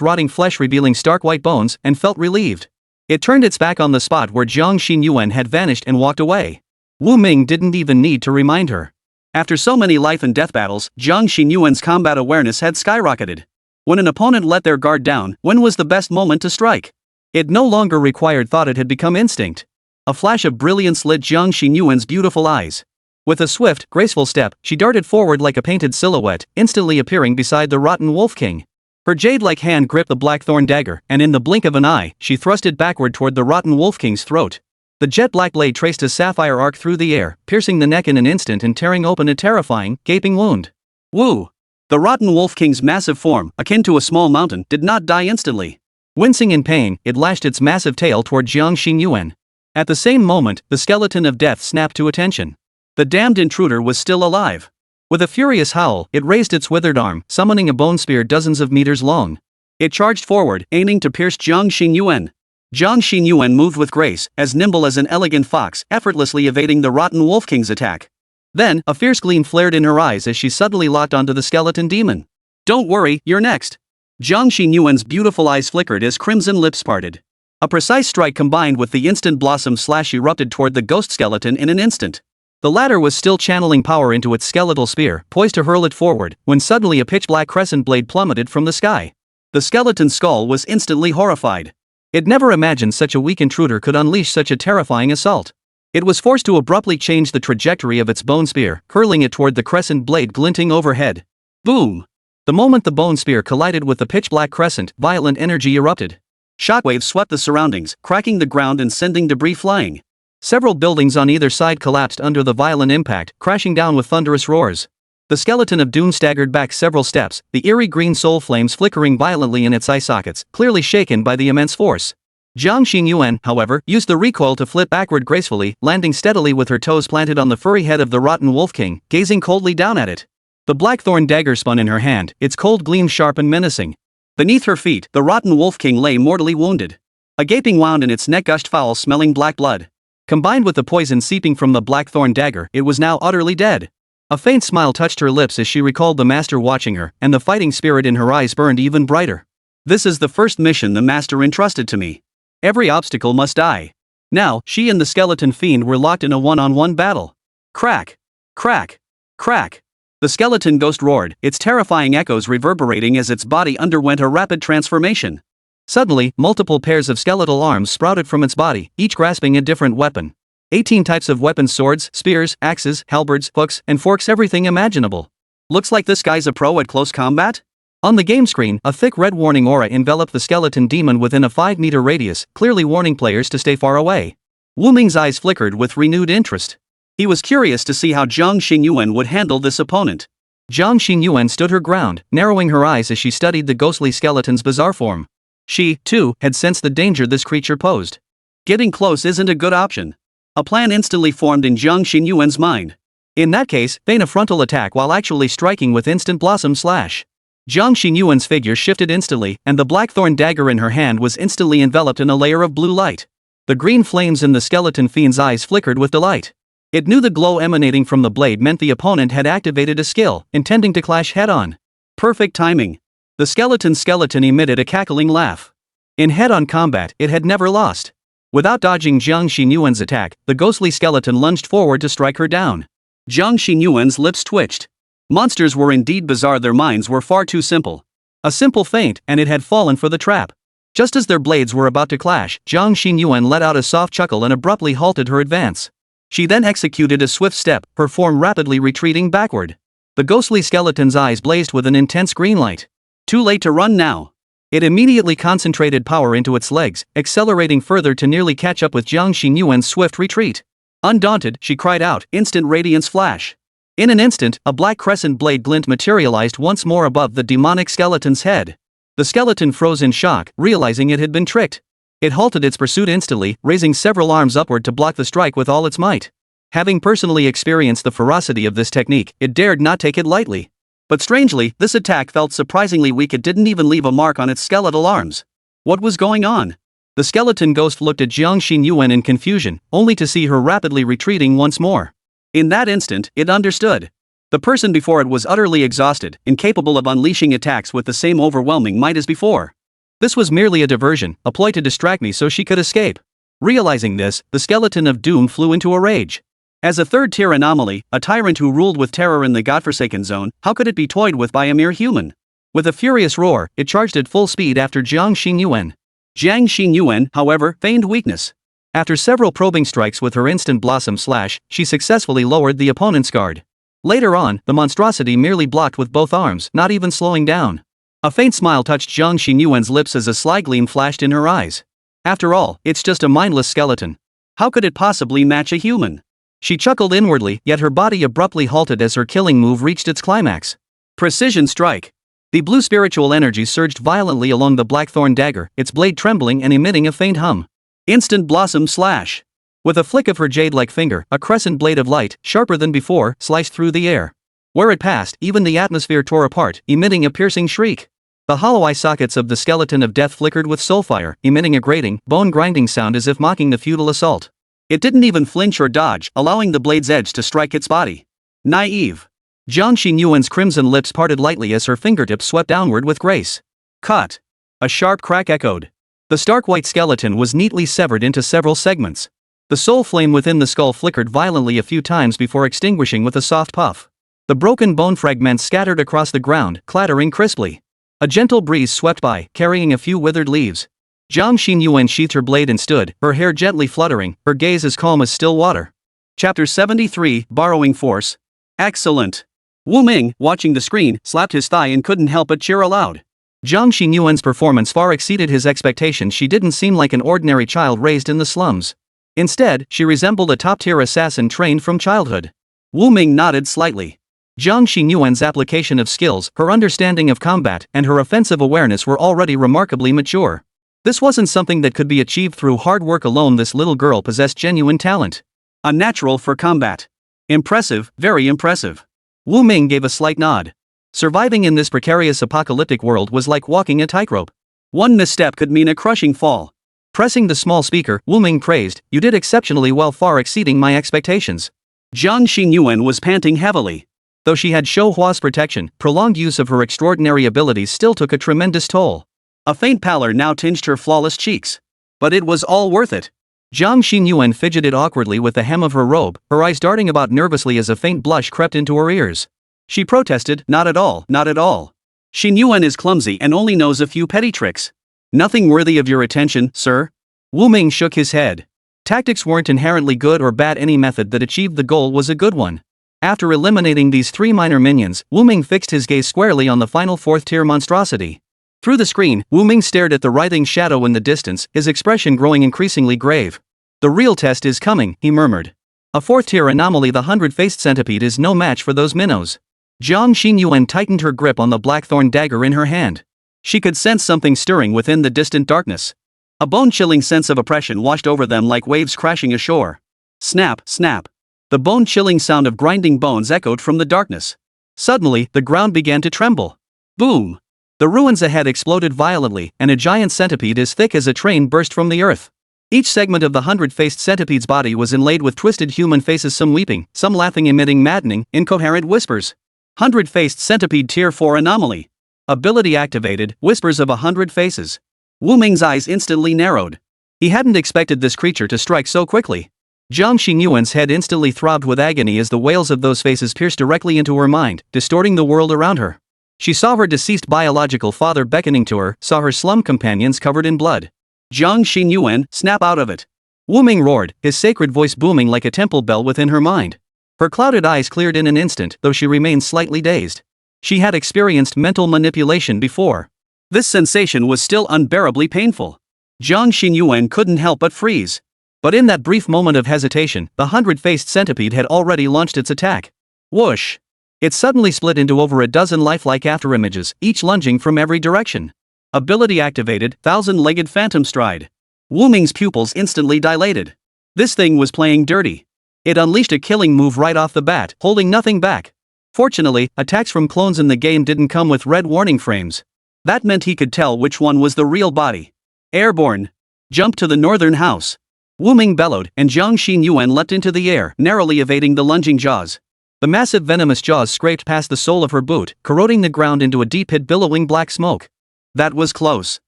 rotting flesh revealing stark white bones, and felt relieved. It turned its back on the spot where Jiang Xinyuan had vanished and walked away. Wu Ming didn't even need to remind her. After so many life and death battles, Jiang Xinyuan's combat awareness had skyrocketed. When an opponent let their guard down, when was the best moment to strike? It no longer required thought, it had become instinct. A flash of brilliance lit Jiang Xinyuan's beautiful eyes. With a swift, graceful step, she darted forward like a painted silhouette, instantly appearing beside the rotten wolf king. Her jade-like hand gripped the blackthorn dagger, and in the blink of an eye, she thrust it backward toward the rotten wolf king's throat. The jet-black blade traced a sapphire arc through the air, piercing the neck in an instant and tearing open a terrifying, gaping wound. Woo! The rotten wolf king's massive form, akin to a small mountain, did not die instantly. Wincing in pain, it lashed its massive tail toward Jiang Xinyuan. At the same moment, the skeleton of death snapped to attention. The damned intruder was still alive. With a furious howl, it raised its withered arm, summoning a bone spear dozens of meters long. It charged forward, aiming to pierce Jiang Xinyuan. Jiang Xinyuan moved with grace, as nimble as an elegant fox, effortlessly evading the rotten wolf king's attack. Then, a fierce gleam flared in her eyes as she suddenly locked onto the skeleton demon. Don't worry, you're next. Jiang Xinyuan's beautiful eyes flickered as crimson lips parted. A precise strike combined with the instant blossom slash erupted toward the ghost skeleton in an instant. The latter was still channeling power into its skeletal spear, poised to hurl it forward, when suddenly a pitch-black crescent blade plummeted from the sky. The skeleton's skull was instantly horrified. It never imagined such a weak intruder could unleash such a terrifying assault. It was forced to abruptly change the trajectory of its bone spear, hurling it toward the crescent blade glinting overhead. Boom! The moment the bone spear collided with the pitch-black crescent, violent energy erupted. Shockwaves swept the surroundings, cracking the ground and sending debris flying. Several buildings on either side collapsed under the violent impact, crashing down with thunderous roars. The skeleton of doom staggered back several steps, the eerie green soul flames flickering violently in its eye sockets, clearly shaken by the immense force. Jiang Xingyuan, however, used the recoil to flip backward gracefully, landing steadily with her toes planted on the furry head of the rotten wolf king, gazing coldly down at it. The blackthorn dagger spun in her hand, its cold gleam sharp and menacing. Beneath her feet, the rotten wolf king lay mortally wounded. A gaping wound in its neck gushed foul-smelling black blood. Combined with the poison seeping from the blackthorn dagger, it was now utterly dead. A faint smile touched her lips as she recalled the master watching her, and the fighting spirit in her eyes burned even brighter. This is the first mission the master entrusted to me. Every obstacle must die. Now, she and the skeleton fiend were locked in a one-on-one battle. Crack! Crack! Crack! The skeleton ghost roared, its terrifying echoes reverberating as its body underwent a rapid transformation. Suddenly, multiple pairs of skeletal arms sprouted from its body, each grasping a different weapon. 18 types of weapons: swords, spears, axes, halberds, hooks, and forks, everything imaginable. Looks like this guy's a pro at close combat? On the game screen, a thick red warning aura enveloped the skeleton demon within a 5-meter radius, clearly warning players to stay far away. Wu Ming's eyes flickered with renewed interest. He was curious to see how Jiang Xingyuan would handle this opponent. Jiang Xingyuan stood her ground, narrowing her eyes as she studied the ghostly skeleton's bizarre form. She, too, had sensed the danger this creature posed. Getting close isn't a good option. A plan instantly formed in Jiang Xingyuan's mind. In that case, feign a frontal attack while actually striking with instant blossom slash. Jiang Xingyuan's figure shifted instantly, and the blackthorn dagger in her hand was instantly enveloped in a layer of blue light. The green flames in the skeleton fiend's eyes flickered with delight. It knew the glow emanating from the blade meant the opponent had activated a skill, intending to clash head-on. Perfect timing. The skeleton emitted a cackling laugh. In head-on combat, it had never lost. Without dodging Jiang Xingyuan's attack, the ghostly skeleton lunged forward to strike her down. Jiang Xingyuan's lips twitched. Monsters were indeed bizarre, their minds were far too simple. A simple feint, and it had fallen for the trap. Just as their blades were about to clash, Jiang Xingyuan let out a soft chuckle and abruptly halted her advance. She then executed a swift step, her form rapidly retreating backward. The ghostly skeleton's eyes blazed with an intense green light. Too late to run now. It immediately concentrated power into its legs, accelerating further to nearly catch up with Jiang Xingyuan's swift retreat. Undaunted, she cried out, instant radiance flash. In an instant, a black crescent blade glint materialized once more above the demonic skeleton's head. The skeleton froze in shock, realizing it had been tricked. It halted its pursuit instantly, raising several arms upward to block the strike with all its might. Having personally experienced the ferocity of this technique, it dared not take it lightly. But strangely, this attack felt surprisingly weak. It didn't even leave a mark on its skeletal arms. What was going on? The skeleton ghost looked at Jiang Xingyuan in confusion, only to see her rapidly retreating once more. In that instant, it understood. The person before it was utterly exhausted, incapable of unleashing attacks with the same overwhelming might as before. This was merely a diversion, a ploy to distract me so she could escape. Realizing this, the skeleton of doom flew into a rage. As a third-tier anomaly, a tyrant who ruled with terror in the godforsaken zone, how could it be toyed with by a mere human? With a furious roar, it charged at full speed after Jiang Xingyuan. Jiang Xingyuan, however, feigned weakness. After several probing strikes with her instant blossom slash, she successfully lowered the opponent's guard. Later on, the monstrosity merely blocked with both arms, not even slowing down. A faint smile touched Jiang Xingyuan's lips as a sly gleam flashed in her eyes. After all, it's just a mindless skeleton. How could it possibly match a human? She chuckled inwardly, yet her body abruptly halted as her killing move reached its climax. Precision strike. The blue spiritual energy surged violently along the blackthorn dagger, its blade trembling and emitting a faint hum. Instant blossom slash. With a flick of her jade-like finger, a crescent blade of light, sharper than before, sliced through the air. Where it passed, even the atmosphere tore apart, emitting a piercing shriek. The hollow eye sockets of the skeleton of death flickered with soulfire, emitting a grating, bone-grinding sound as if mocking the futile assault. It didn't even flinch or dodge, allowing the blade's edge to strike its body. Naive. Jiang Xingyuan's crimson lips parted lightly as her fingertips swept downward with grace. Cut. A sharp crack echoed. The stark white skeleton was neatly severed into several segments. The soul flame within the skull flickered violently a few times before extinguishing with a soft puff. The broken bone fragments scattered across the ground, clattering crisply. A gentle breeze swept by, carrying a few withered leaves. Jiang Xingyuan sheathed her blade and stood, her hair gently fluttering, her gaze as calm as still water. Chapter 73, Borrowing Force. Excellent. Wu Ming, watching the screen, slapped his thigh and couldn't help but cheer aloud. Jiang Xingyuan's performance far exceeded his expectations. She didn't seem like an ordinary child raised in the slums. Instead, she resembled a top-tier assassin trained from childhood. Wu Ming nodded slightly. Jiang Xinyuan's application of skills, her understanding of combat, and her offensive awareness were already remarkably mature. This wasn't something that could be achieved through hard work alone. This little girl possessed genuine talent. A natural for combat. Impressive, very impressive. Wu Ming gave a slight nod. Surviving in this precarious apocalyptic world was like walking a tightrope. One misstep could mean a crushing fall. Pressing the small speaker, Wu Ming praised, "You did exceptionally well, far exceeding my expectations." Jiang Xinyuan was panting heavily. Though she had Shou Hua's protection, prolonged use of her extraordinary abilities still took a tremendous toll. A faint pallor now tinged her flawless cheeks. But it was all worth it. Jiang Xinyuan fidgeted awkwardly with the hem of her robe, her eyes darting about nervously as a faint blush crept into her ears. She protested, "Not at all, not at all. Xinyuan is clumsy and only knows a few petty tricks. Nothing worthy of your attention, sir." Wu Ming shook his head. Tactics weren't inherently good or bad, any method that achieved the goal was a good one. After eliminating these three minor minions, Wu Ming fixed his gaze squarely on the final fourth-tier monstrosity. Through the screen, Wu Ming stared at the writhing shadow in the distance, his expression growing increasingly grave. "The real test is coming," he murmured. "A fourth-tier anomaly, the 100-faced centipede, is no match for those minnows." Jiang Xinyuan tightened her grip on the blackthorn dagger in her hand. She could sense something stirring within the distant darkness. A bone-chilling sense of oppression washed over them like waves crashing ashore. Snap, snap. The bone-chilling sound of grinding bones echoed from the darkness. Suddenly, the ground began to tremble. Boom! The ruins ahead exploded violently, and a giant centipede as thick as a train burst from the earth. Each segment of the 100-faced centipede's body was inlaid with twisted human faces, some weeping, some laughing, emitting maddening, incoherent whispers. 100-faced centipede tier 4 anomaly. Ability activated, whispers of 100 faces. Wu Ming's eyes instantly narrowed. He hadn't expected this creature to strike so quickly. Jiang Xinyuan's head instantly throbbed with agony as the wails of those faces pierced directly into her mind, distorting the world around her. She saw her deceased biological father beckoning to her, saw her slum companions covered in blood. Jiang Xinyuan, snap out of it. Wu Ming roared, his sacred voice booming like a temple bell within her mind. Her clouded eyes cleared in an instant, though she remained slightly dazed. She had experienced mental manipulation before. This sensation was still unbearably painful. Jiang Xinyuan couldn't help but freeze. But in that brief moment of hesitation, the 100-faced centipede had already launched its attack. Whoosh! It suddenly split into over a dozen lifelike afterimages, each lunging from every direction. Ability activated, 1,000-legged phantom stride. Wu Ming's pupils instantly dilated. This thing was playing dirty. It unleashed a killing move right off the bat, holding nothing back. Fortunately, attacks from clones in the game didn't come with red warning frames. That meant he could tell which one was the real body. Airborne. Jump to the northern house. Wu Ming bellowed, and Jiang Xinyuan leapt into the air, narrowly evading the lunging jaws. The massive venomous jaws scraped past the sole of her boot, corroding the ground into a deep pit billowing black smoke. That was close.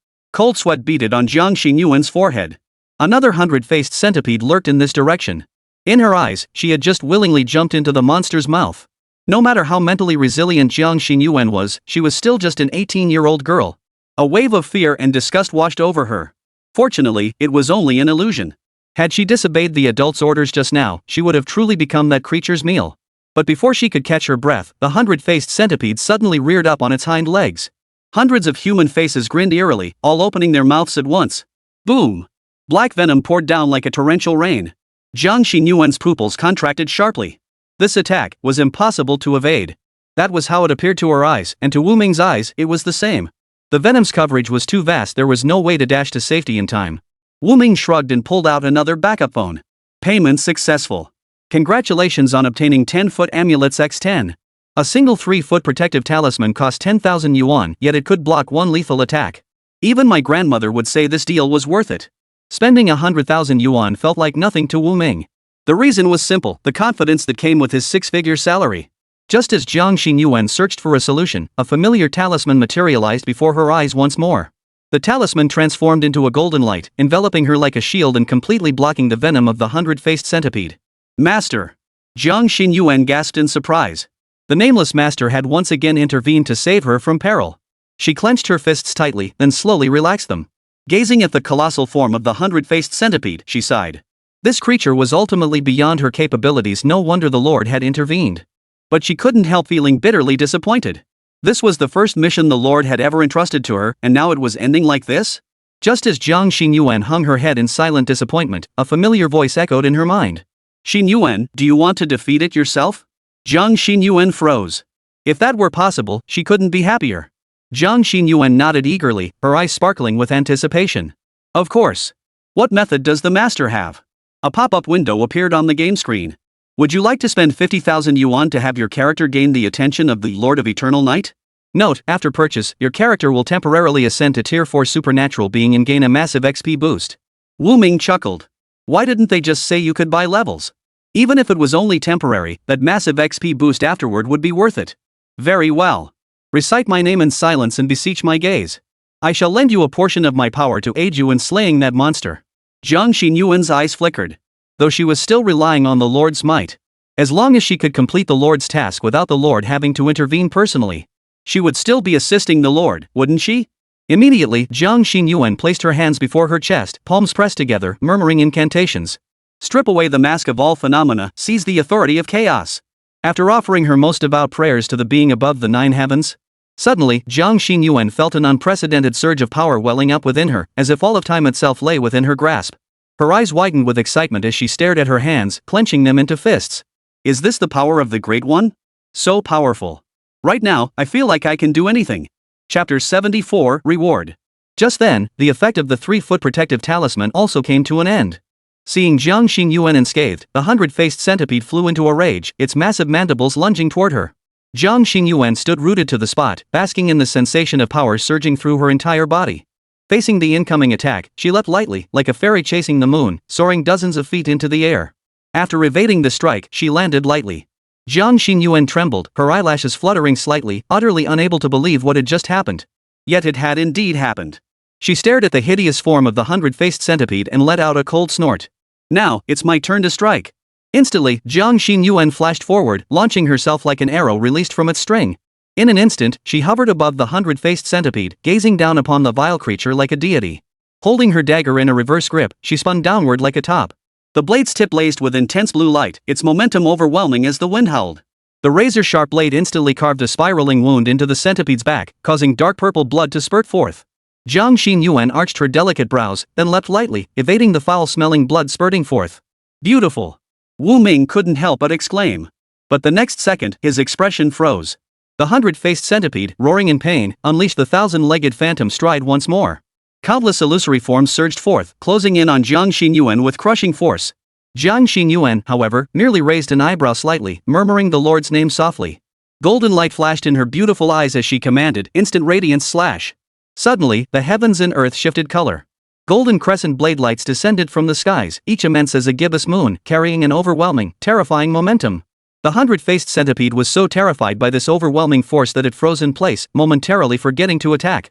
Cold sweat beaded on Jiang Xinyuan's forehead. Another 100-faced centipede lurked in this direction. In her eyes, she had just willingly jumped into the monster's mouth. No matter how mentally resilient Jiang Xinyuan was, she was still just an 18-year-old girl. A wave of fear and disgust washed over her. Fortunately, it was only an illusion. Had she disobeyed the adult's orders just now, she would have truly become that creature's meal. But before she could catch her breath, the 100-faced centipede suddenly reared up on its hind legs. Hundreds of human faces grinned eerily, all opening their mouths at once. Boom! Black venom poured down like a torrential rain. Jiang Xinyuan's pupils contracted sharply. This attack was impossible to evade. That was how it appeared to her eyes, and to Wu Ming's eyes, it was the same. The venom's coverage was too vast, there was no way to dash to safety in time. Wu Ming shrugged and pulled out another backup phone. Payment successful. Congratulations on obtaining 10-foot amulets x10. A single 3-foot protective talisman cost 10,000 yuan, yet it could block one lethal attack. Even my grandmother would say this deal was worth it. Spending 100,000 yuan felt like nothing to Wu Ming. The reason was simple, the confidence that came with his 6-figure salary. Just as Jiang Xinyuan searched for a solution, a familiar talisman materialized before her eyes once more. The talisman transformed into a golden light, enveloping her like a shield and completely blocking the venom of the 100-faced centipede. Master! Jiang Xinyuan gasped in surprise. The nameless master had once again intervened to save her from peril. She clenched her fists tightly, then slowly relaxed them. Gazing at the colossal form of the 100-faced centipede, she sighed. This creature was ultimately beyond her capabilities, no wonder the Lord had intervened. But she couldn't help feeling bitterly disappointed. This was the first mission the Lord had ever entrusted to her, and now it was ending like this? Just as Jiang Xinyuan hung her head in silent disappointment, a familiar voice echoed in her mind. Xinyuan, do you want to defeat it yourself? Jiang Xinyuan froze. If that were possible, she couldn't be happier. Jiang Xinyuan nodded eagerly, her eyes sparkling with anticipation. Of course. What method does the master have? A pop-up window appeared on the game screen. Would you like to spend 50,000 yuan to have your character gain the attention of the Lord of Eternal Night? Note, after purchase, your character will temporarily ascend to Tier 4 Supernatural Being and gain a massive XP boost. Wu Ming chuckled. Why didn't they just say you could buy levels? Even if it was only temporary, that massive XP boost afterward would be worth it. Very well. Recite my name in silence and beseech my gaze. I shall lend you a portion of my power to aid you in slaying that monster. Jiang Xinyuan's eyes flickered. Though she was still relying on the Lord's might. As long as she could complete the Lord's task without the Lord having to intervene personally, she would still be assisting the Lord, wouldn't she? Immediately, Jiang Xinyuan placed her hands before her chest, palms pressed together, murmuring incantations. Strip away the mask of all phenomena, seize the authority of chaos. After offering her most devout prayers to the being above the 9 heavens, suddenly, Jiang Xinyuan felt an unprecedented surge of power welling up within her, as if all of time itself lay within her grasp. Her eyes widened with excitement as she stared at her hands, clenching them into fists. Is this the power of the Great One? So powerful. Right now, I feel like I can do anything. Chapter 74, Reward. Just then, the effect of the 3-foot protective talisman also came to an end. Seeing Jiang Xinyuan unscathed, the 100-faced centipede flew into a rage, its massive mandibles lunging toward her. Jiang Xinyuan stood rooted to the spot, basking in the sensation of power surging through her entire body. Facing the incoming attack, she leapt lightly, like a fairy chasing the moon, soaring dozens of feet into the air. After evading the strike, she landed lightly. Jiang Xinyuan trembled, her eyelashes fluttering slightly, utterly unable to believe what had just happened. Yet it had indeed happened. She stared at the hideous form of the 100-faced centipede and let out a cold snort. Now, it's my turn to strike. Instantly, Jiang Xinyuan flashed forward, launching herself like an arrow released from its string. In an instant, she hovered above the 100-faced centipede, gazing down upon the vile creature like a deity. Holding her dagger in a reverse grip, she spun downward like a top. The blade's tip blazed with intense blue light, its momentum overwhelming as the wind howled. The razor-sharp blade instantly carved a spiraling wound into the centipede's back, causing dark purple blood to spurt forth. Jiang Xinyuan arched her delicate brows, then leapt lightly, evading the foul-smelling blood spurting forth. Beautiful! Wu Ming couldn't help but exclaim. But the next second, his expression froze. The 100-faced centipede, roaring in pain, unleashed the 1,000-legged phantom stride once more. Countless illusory forms surged forth, closing in on Jiang Xinyuan with crushing force. Jiang Xinyuan, however, merely raised an eyebrow slightly, murmuring the Lord's name softly. Golden light flashed in her beautiful eyes as she commanded, instant radiance slash. Suddenly, the heavens and earth shifted color. Golden crescent blade lights descended from the skies, each immense as a gibbous moon, carrying an overwhelming, terrifying momentum. The 100-faced centipede was so terrified by this overwhelming force that it froze in place, momentarily forgetting to attack.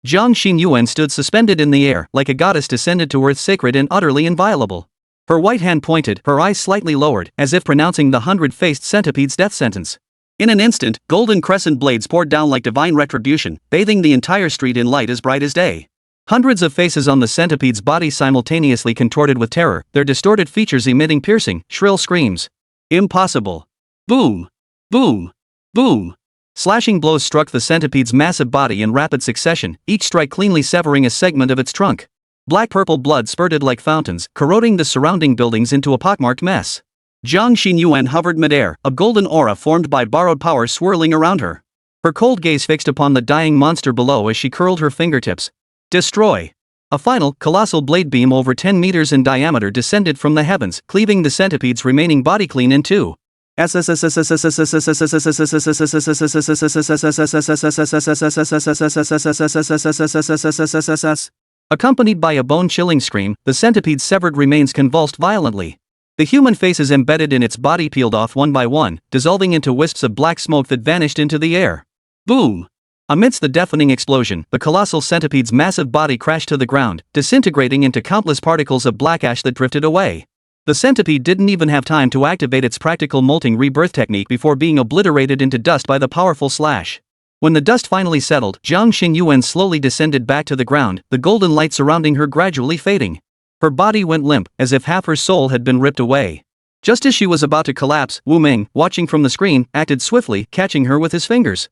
Jiang Xinyuan stood suspended in the air, like a goddess descended to earth, sacred and utterly inviolable. Her white hand pointed, her eyes slightly lowered, as if pronouncing the 100-faced centipede's death sentence. In an instant, golden crescent blades poured down like divine retribution, bathing the entire street in light as bright as day. Hundreds of faces on the centipede's body simultaneously contorted with terror, their distorted features emitting piercing, shrill screams. Impossible. Boom! Boom! Boom! Slashing blows struck the centipede's massive body in rapid succession, each strike cleanly severing a segment of its trunk. Black-purple blood spurted like fountains, corroding the surrounding buildings into a pockmarked mess. Jiang Xinyuan hovered midair, a golden aura formed by borrowed power swirling around her. Her cold gaze fixed upon the dying monster below as she curled her fingertips. Destroy! A final, colossal blade beam over 10 meters in diameter descended from the heavens, cleaving the centipede's remaining body clean in two. Accompanied by a bone-chilling scream, the centipede's severed remains convulsed violently. The human faces embedded in its body peeled off one by one, dissolving into wisps of black smoke that vanished into the air. Boom! Amidst the deafening explosion, the colossal centipede's massive body crashed to the ground, disintegrating into countless particles of black ash that drifted away. The centipede didn't even have time to activate its practical molting rebirth technique before being obliterated into dust by the powerful slash. When the dust finally settled, Jiang Xinyuan slowly descended back to the ground, the golden light surrounding her gradually fading. Her body went limp, as if half her soul had been ripped away. Just as she was about to collapse, Wu Ming, watching from the screen, acted swiftly, catching her with his fingers.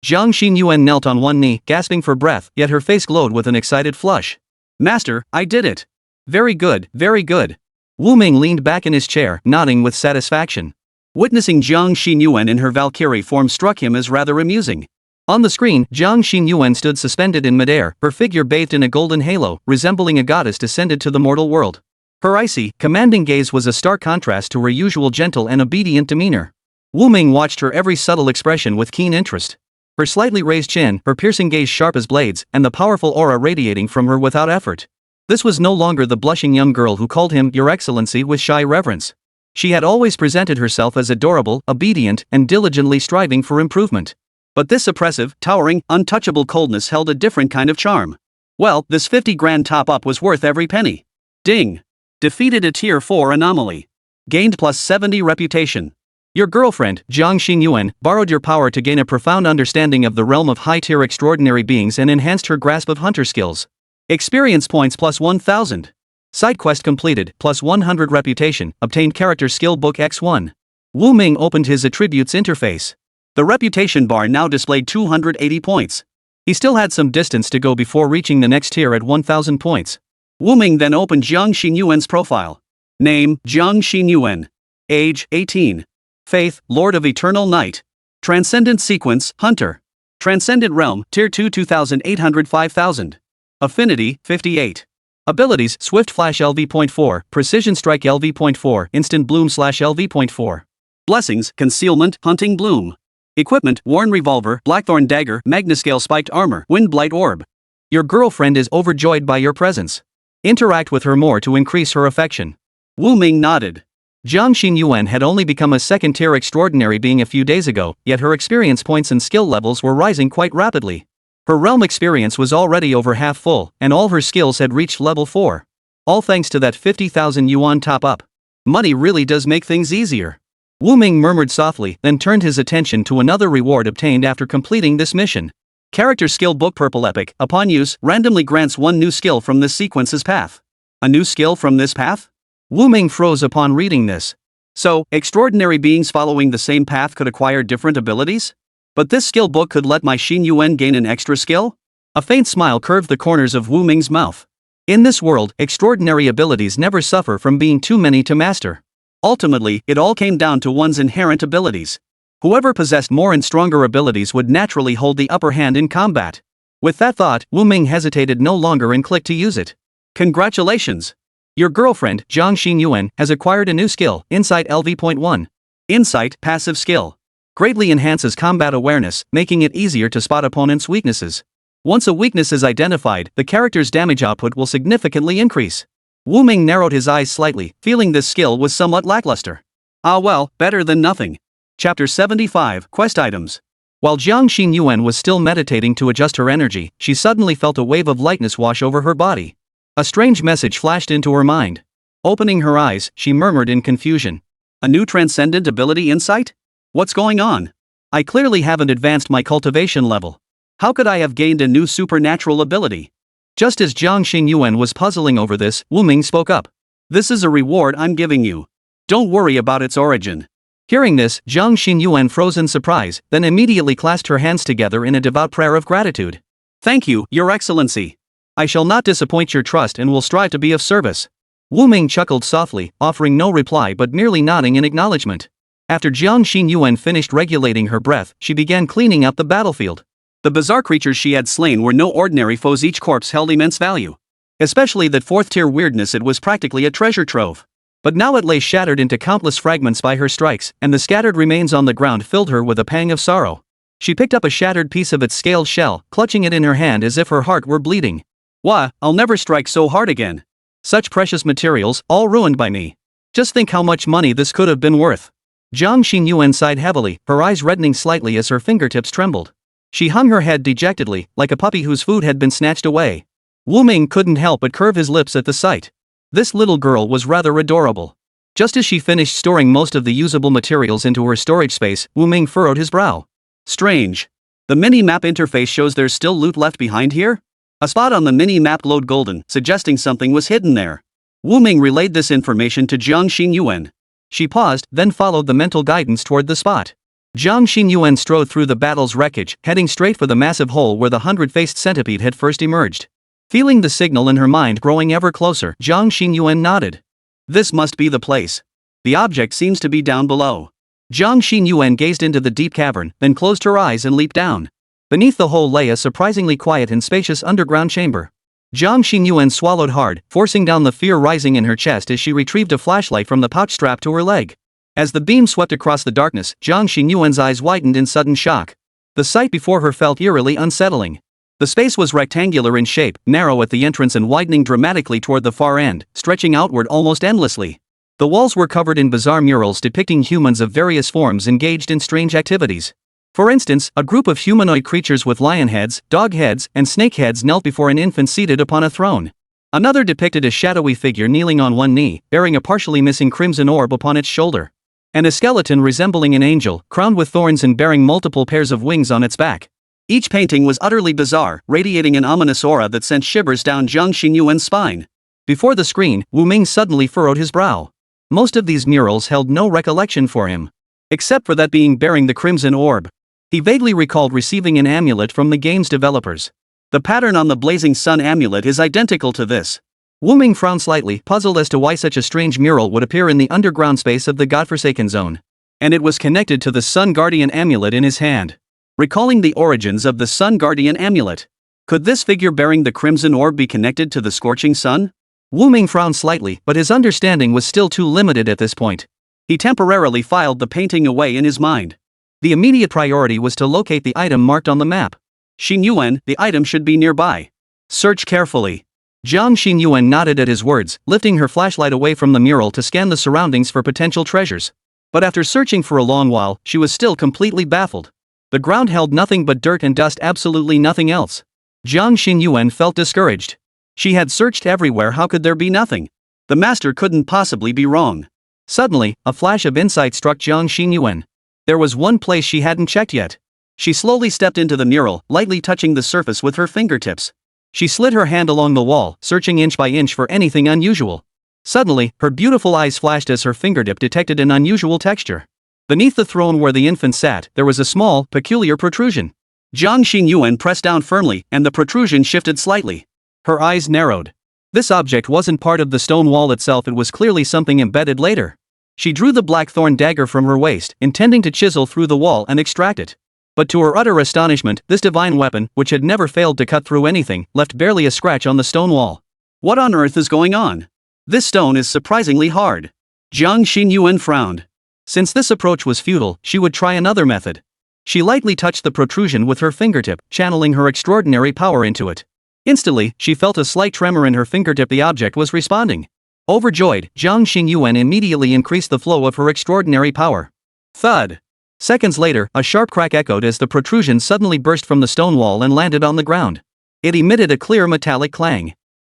Jiang Xinyuan knelt on one knee, gasping for breath, yet her face glowed with an excited flush. Master, I did it! Very good, very good. Wu Ming leaned back in his chair, nodding with satisfaction. Witnessing Jiang Xinyuan in her Valkyrie form struck him as rather amusing. On the screen, Jiang Xinyuan stood suspended in midair, her figure bathed in a golden halo, resembling a goddess descended to the mortal world. Her icy, commanding gaze was a stark contrast to her usual gentle and obedient demeanor. Wu Ming watched her every subtle expression with keen interest. Her slightly raised chin, her piercing gaze sharp as blades, and the powerful aura radiating from her without effort. This was no longer the blushing young girl who called him Your Excellency with shy reverence. She had always presented herself as adorable, obedient, and diligently striving for improvement. But this oppressive, towering, untouchable coldness held a different kind of charm. Well, this 50 grand top-up was worth every penny. Ding! Defeated a Tier 4 anomaly. Gained plus 70 reputation. Your girlfriend, Jiang Xinyuan, borrowed your power to gain a profound understanding of the realm of high-tier extraordinary beings and enhanced her grasp of hunter skills. Experience points plus 1000. Side quest completed, plus 100 reputation, obtained character skill book X1. Wu Ming opened his attributes interface. The reputation bar now displayed 280 points. He still had some distance to go before reaching the next tier at 1000 points. Wu Ming then opened Jiang Xinyuan's profile. Name, Jiang Xinyuan. Age, 18. Faith, Lord of Eternal Night. Transcendent Sequence, Hunter. Transcendent Realm, Tier 2 2800 5000. Affinity, 58. Abilities, Swift Flash LV.4, Precision Strike LV.4, Instant Bloom / LV.4. Blessings, Concealment, Hunting Bloom. Equipment, Worn Revolver, Blackthorn Dagger, Magnescale Spiked Armor, Wind Blight Orb. Your girlfriend is overjoyed by your presence. Interact with her more to increase her affection. Wu Ming nodded. Jiang Xinyuan had only become a second-tier extraordinary being a few days ago, yet her experience points and skill levels were rising quite rapidly. Her realm experience was already over half full, and all her skills had reached level 4. All thanks to that 50,000 yuan top-up. Money really does make things easier. Wu Ming murmured softly, then turned his attention to another reward obtained after completing this mission. Character Skill Book Purple Epic, upon use, randomly grants one new skill from this sequence's path. A new skill from this path? Wu Ming froze upon reading this. So, extraordinary beings following the same path could acquire different abilities? But this skill book could let my Xinyuan gain an extra skill? A faint smile curved the corners of Wu Ming's mouth. In this world, extraordinary abilities never suffer from being too many to master. Ultimately, it all came down to one's inherent abilities. Whoever possessed more and stronger abilities would naturally hold the upper hand in combat. With that thought, Wu Ming hesitated no longer and clicked to use it. Congratulations! Your girlfriend, Jiang Xinyuan, has acquired a new skill, Insight LV.1. Insight, passive skill. Greatly enhances combat awareness, making it easier to spot opponents' weaknesses. Once a weakness is identified, the character's damage output will significantly increase. Wu Ming narrowed his eyes slightly, feeling this skill was somewhat lackluster. Ah well, better than nothing. Chapter 75, Quest Items. While Jiang Xinyuan was still meditating to adjust her energy, she suddenly felt a wave of lightness wash over her body. A strange message flashed into her mind. Opening her eyes, she murmured in confusion. A new transcendent ability insight? What's going on? I clearly haven't advanced my cultivation level. How could I have gained a new supernatural ability? Just as Jiang Xinyuan was puzzling over this, Wu Ming spoke up. This is a reward I'm giving you. Don't worry about its origin. Hearing this, Jiang Xinyuan froze in surprise, then immediately clasped her hands together in a devout prayer of gratitude. Thank you, Your Excellency. I shall not disappoint your trust and will strive to be of service. Wu Ming chuckled softly, offering no reply but merely nodding in acknowledgement. After Jiang Xinyuan finished regulating her breath, she began cleaning up the battlefield. The bizarre creatures she had slain were no ordinary foes. Each corpse held immense value. Especially that 4th-tier weirdness, it was practically a treasure trove. But now it lay shattered into countless fragments by her strikes, and the scattered remains on the ground filled her with a pang of sorrow. She picked up a shattered piece of its scaled shell, clutching it in her hand as if her heart were bleeding. Wah, I'll never strike so hard again. Such precious materials, all ruined by me. Just think how much money this could have been worth. Jiang Xinyuan sighed heavily, her eyes reddening slightly as her fingertips trembled. She hung her head dejectedly, like a puppy whose food had been snatched away. Wu Ming couldn't help but curve his lips at the sight. This little girl was rather adorable. Just as she finished storing most of the usable materials into her storage space, Wu Ming furrowed his brow. Strange. The mini-map interface shows there's still loot left behind here? A spot on the mini-map glowed golden, suggesting something was hidden there. Wu Ming relayed this information to Jiang Xinyuan. She paused, then followed the mental guidance toward the spot. Jiang Xinyuan strode through the battle's wreckage, heading straight for the massive hole where the 100-faced centipede had first emerged. Feeling the signal in her mind growing ever closer, Jiang Xinyuan nodded. This must be the place. The object seems to be down below. Jiang Xinyuan gazed into the deep cavern, then closed her eyes and leaped down. Beneath the hole lay a surprisingly quiet and spacious underground chamber. Jiang Xinyuan swallowed hard, forcing down the fear rising in her chest as she retrieved a flashlight from the pouch strapped to her leg. As the beam swept across the darkness, Jiang Xinyuan's eyes widened in sudden shock. The sight before her felt eerily unsettling. The space was rectangular in shape, narrow at the entrance and widening dramatically toward the far end, stretching outward almost endlessly. The walls were covered in bizarre murals depicting humans of various forms engaged in strange activities. For instance, a group of humanoid creatures with lion heads, dog heads, and snake heads knelt before an infant seated upon a throne. Another depicted a shadowy figure kneeling on one knee, bearing a partially missing crimson orb upon its shoulder. And a skeleton resembling an angel, crowned with thorns and bearing multiple pairs of wings on its back. Each painting was utterly bizarre, radiating an ominous aura that sent shivers down Jiang Xinyuan's spine. Before the screen, Wu Ming suddenly furrowed his brow. Most of these murals held no recollection for him. Except for that being bearing the crimson orb. He vaguely recalled receiving an amulet from the game's developers. The pattern on the blazing sun amulet is identical to this. Wu Ming frowned slightly, puzzled as to why such a strange mural would appear in the underground space of the godforsaken zone. And it was connected to the Sun Guardian amulet in his hand. Recalling the origins of the Sun Guardian amulet. Could this figure bearing the crimson orb be connected to the scorching sun? Wu Ming frowned slightly, but his understanding was still too limited at this point. He temporarily filed the painting away in his mind. The immediate priority was to locate the item marked on the map. Xinyuan, the item should be nearby. Search carefully. Jiang Xinyuan nodded at his words, lifting her flashlight away from the mural to scan the surroundings for potential treasures. But after searching for a long while, she was still completely baffled. The ground held nothing but dirt and dust, absolutely nothing else. Jiang Xinyuan felt discouraged. She had searched everywhere, how could there be nothing? The master couldn't possibly be wrong. Suddenly, a flash of insight struck Jiang Xinyuan. There was one place she hadn't checked yet. She slowly stepped into the mural, lightly touching the surface with her fingertips. She slid her hand along the wall, searching inch by inch for anything unusual. Suddenly, her beautiful eyes flashed as her fingertip detected an unusual texture. Beneath the throne where the infant sat, there was a small, peculiar protrusion. Jiang Xinyuan pressed down firmly, and the protrusion shifted slightly. Her eyes narrowed. This object wasn't part of the stone wall itself, it was clearly something embedded later. She drew the blackthorn dagger from her waist, intending to chisel through the wall and extract it. But to her utter astonishment, this divine weapon, which had never failed to cut through anything, left barely a scratch on the stone wall. What on earth is going on? This stone is surprisingly hard. Jiang Xinyuan frowned. Since this approach was futile, she would try another method. She lightly touched the protrusion with her fingertip, channeling her extraordinary power into it. Instantly, she felt a slight tremor in her fingertip. The object was responding. Overjoyed, Jiang Xinyuan immediately increased the flow of her extraordinary power. Thud! Seconds later, a sharp crack echoed as the protrusion suddenly burst from the stone wall and landed on the ground. It emitted a clear metallic clang.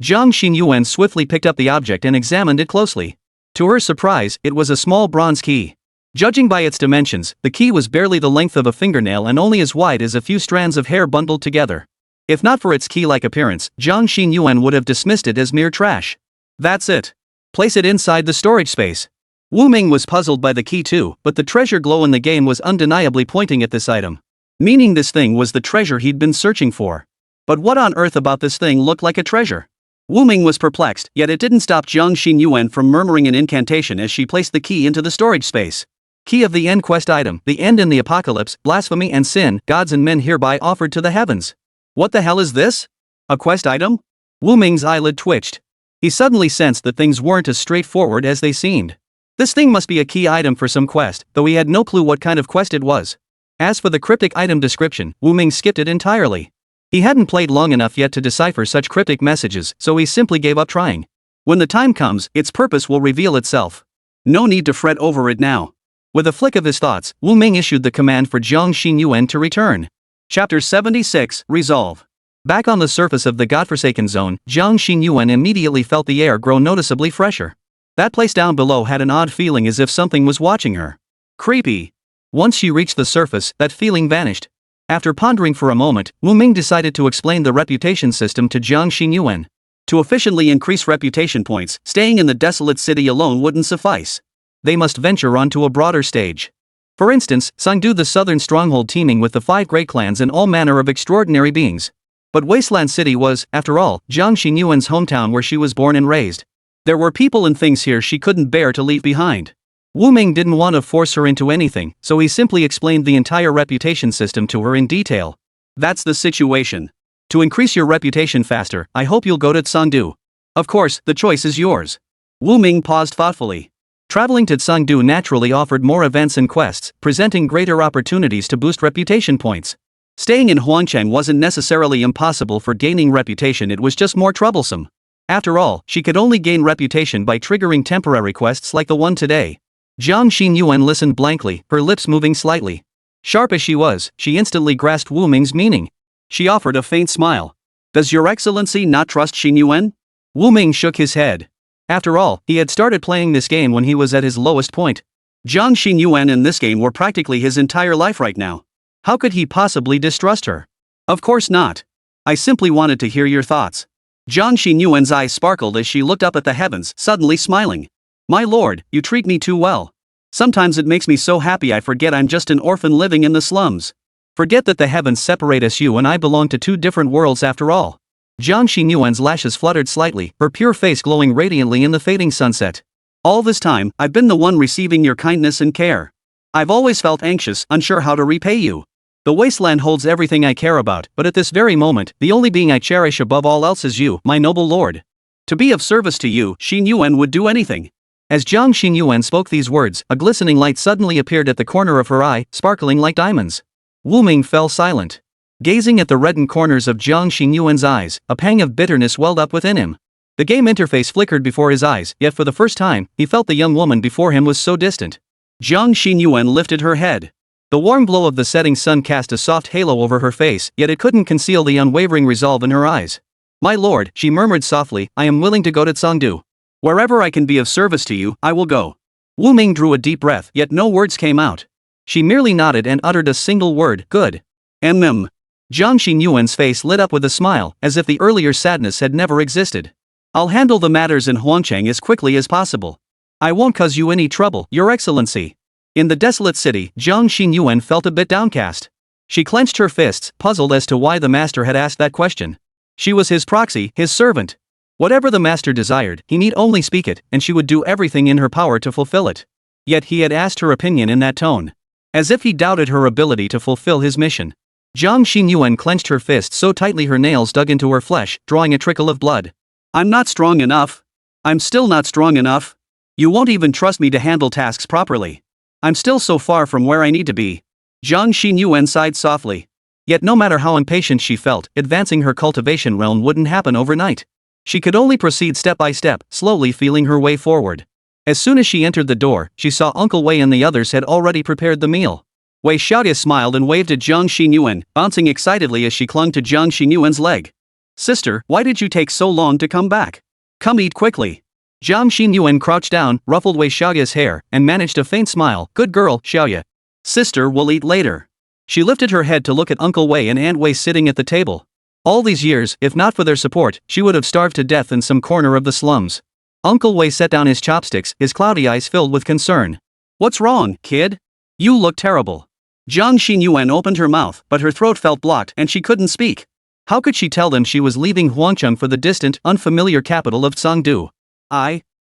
Jiang Xinyuan swiftly picked up the object and examined it closely. To her surprise, it was a small bronze key. Judging by its dimensions, the key was barely the length of a fingernail and only as wide as a few strands of hair bundled together. If not for its key-like appearance, Jiang Xinyuan would have dismissed it as mere trash. That's it. Place it inside the storage space. Wu Ming was puzzled by the key too, but the treasure glow in the game was undeniably pointing at this item. Meaning this thing was the treasure he'd been searching for. But what on earth about this thing looked like a treasure? Wu Ming was perplexed, yet it didn't stop Jiang Xinyuan from murmuring an incantation as she placed the key into the storage space. Key of the end quest item, the end in the apocalypse, blasphemy and sin, gods and men hereby offered to the heavens. What the hell is this? A quest item? Wu Ming's eyelid twitched. He suddenly sensed that things weren't as straightforward as they seemed. This thing must be a key item for some quest, though he had no clue what kind of quest it was. As for the cryptic item description, Wu Ming skipped it entirely. He hadn't played long enough yet to decipher such cryptic messages, so he simply gave up trying. When the time comes, its purpose will reveal itself. No need to fret over it now. With a flick of his thoughts, Wu Ming issued the command for Jiang Xinyuan to return. Chapter 76, Resolve. Back on the surface of the godforsaken zone, Jiang Xinyuan immediately felt the air grow noticeably fresher. That place down below had an odd feeling as if something was watching her. Creepy. Once she reached the surface, that feeling vanished. After pondering for a moment, Wu Ming decided to explain the reputation system to Jiang Xinyuan. To efficiently increase reputation points, staying in the desolate city alone wouldn't suffice. They must venture onto a broader stage. For instance, Sangdu, the southern stronghold teeming with the 5 great clans and all manner of extraordinary beings. But Wasteland City was, after all, Jiang Xinyuan's hometown where she was born and raised. There were people and things here she couldn't bear to leave behind. Wu Ming didn't want to force her into anything, so he simply explained the entire reputation system to her in detail. That's the situation. To increase your reputation faster, I hope you'll go to Tsangdu. Of course, the choice is yours. Wu Ming paused thoughtfully. Traveling to Tsangdu naturally offered more events and quests, presenting greater opportunities to boost reputation points. Staying in Huangcheng wasn't necessarily impossible for gaining reputation, it was just more troublesome. After all, she could only gain reputation by triggering temporary quests like the one today. Jiang Xinyuan listened blankly, her lips moving slightly. Sharp as she was, she instantly grasped Wu Ming's meaning. She offered a faint smile. Does Your Excellency not trust Xinyuan? Wu Ming shook his head. After all, he had started playing this game when he was at his lowest point. Jiang Xinyuan and this game were practically his entire life right now. How could he possibly distrust her? Of course not. I simply wanted to hear your thoughts. Jiang Xinyuan's eyes sparkled as she looked up at the heavens, suddenly smiling. My lord, you treat me too well. Sometimes it makes me so happy I forget I'm just an orphan living in the slums. Forget that the heavens separate us. You and I belong to two different worlds after all. Jiang Xinyuan's lashes fluttered slightly, her pure face glowing radiantly in the fading sunset. All this time, I've been the one receiving your kindness and care. I've always felt anxious, unsure how to repay you. The wasteland holds everything I care about, but at this very moment, the only being I cherish above all else is you, my noble lord. To be of service to you, Xinyuan would do anything. As Jiang Xinyuan spoke these words, a glistening light suddenly appeared at the corner of her eye, sparkling like diamonds. Wu Ming fell silent. Gazing at the reddened corners of Jiang Xinyuan's eyes, a pang of bitterness welled up within him. The game interface flickered before his eyes, yet for the first time, he felt the young woman before him was so distant. Jiang Xinyuan lifted her head. The warm glow of the setting sun cast a soft halo over her face, yet it couldn't conceal the unwavering resolve in her eyes. My lord, she murmured softly, I am willing to go to Tsangdu. Wherever I can be of service to you, I will go. Wu Ming drew a deep breath, yet no words came out. She merely nodded and uttered a single word, good. Jiang Xinyuan's face lit up with a smile, as if the earlier sadness had never existed. I'll handle the matters in Huangcheng as quickly as possible. I won't cause you any trouble, Your Excellency. In the desolate city, Jiang Xinyuan felt a bit downcast. She clenched her fists, puzzled as to why the master had asked that question. She was his proxy, his servant. Whatever the master desired, he need only speak it, and she would do everything in her power to fulfill it. Yet he had asked her opinion in that tone. As if he doubted her ability to fulfill his mission. Jiang Xinyuan clenched her fist so tightly her nails dug into her flesh, drawing a trickle of blood. I'm not strong enough. I'm still not strong enough. You won't even trust me to handle tasks properly. I'm still so far from where I need to be. Jiang Xinyuan sighed softly. Yet no matter how impatient she felt, advancing her cultivation realm wouldn't happen overnight. She could only proceed step by step, slowly feeling her way forward. As soon as she entered the door, she saw Uncle Wei and the others had already prepared the meal. Wei Xiaoya smiled and waved at Jiang Xinyuan, bouncing excitedly as she clung to Jiang Xinyuan's leg. Sister, why did you take so long to come back? Come eat quickly. Jiang Xinyuan crouched down, ruffled Wei Xiaoya's hair, and managed a faint smile. Good girl, Xiaoya. Sister, we'll eat later. She lifted her head to look at Uncle Wei and Aunt Wei sitting at the table. All these years, if not for their support, she would have starved to death in some corner of the slums. Uncle Wei set down his chopsticks, his cloudy eyes filled with concern. What's wrong, kid? You look terrible. Jiang Xinyuan opened her mouth, but her throat felt blocked and she couldn't speak. How could she tell them she was leaving Huangcheng for the distant, unfamiliar capital of Tsangdu?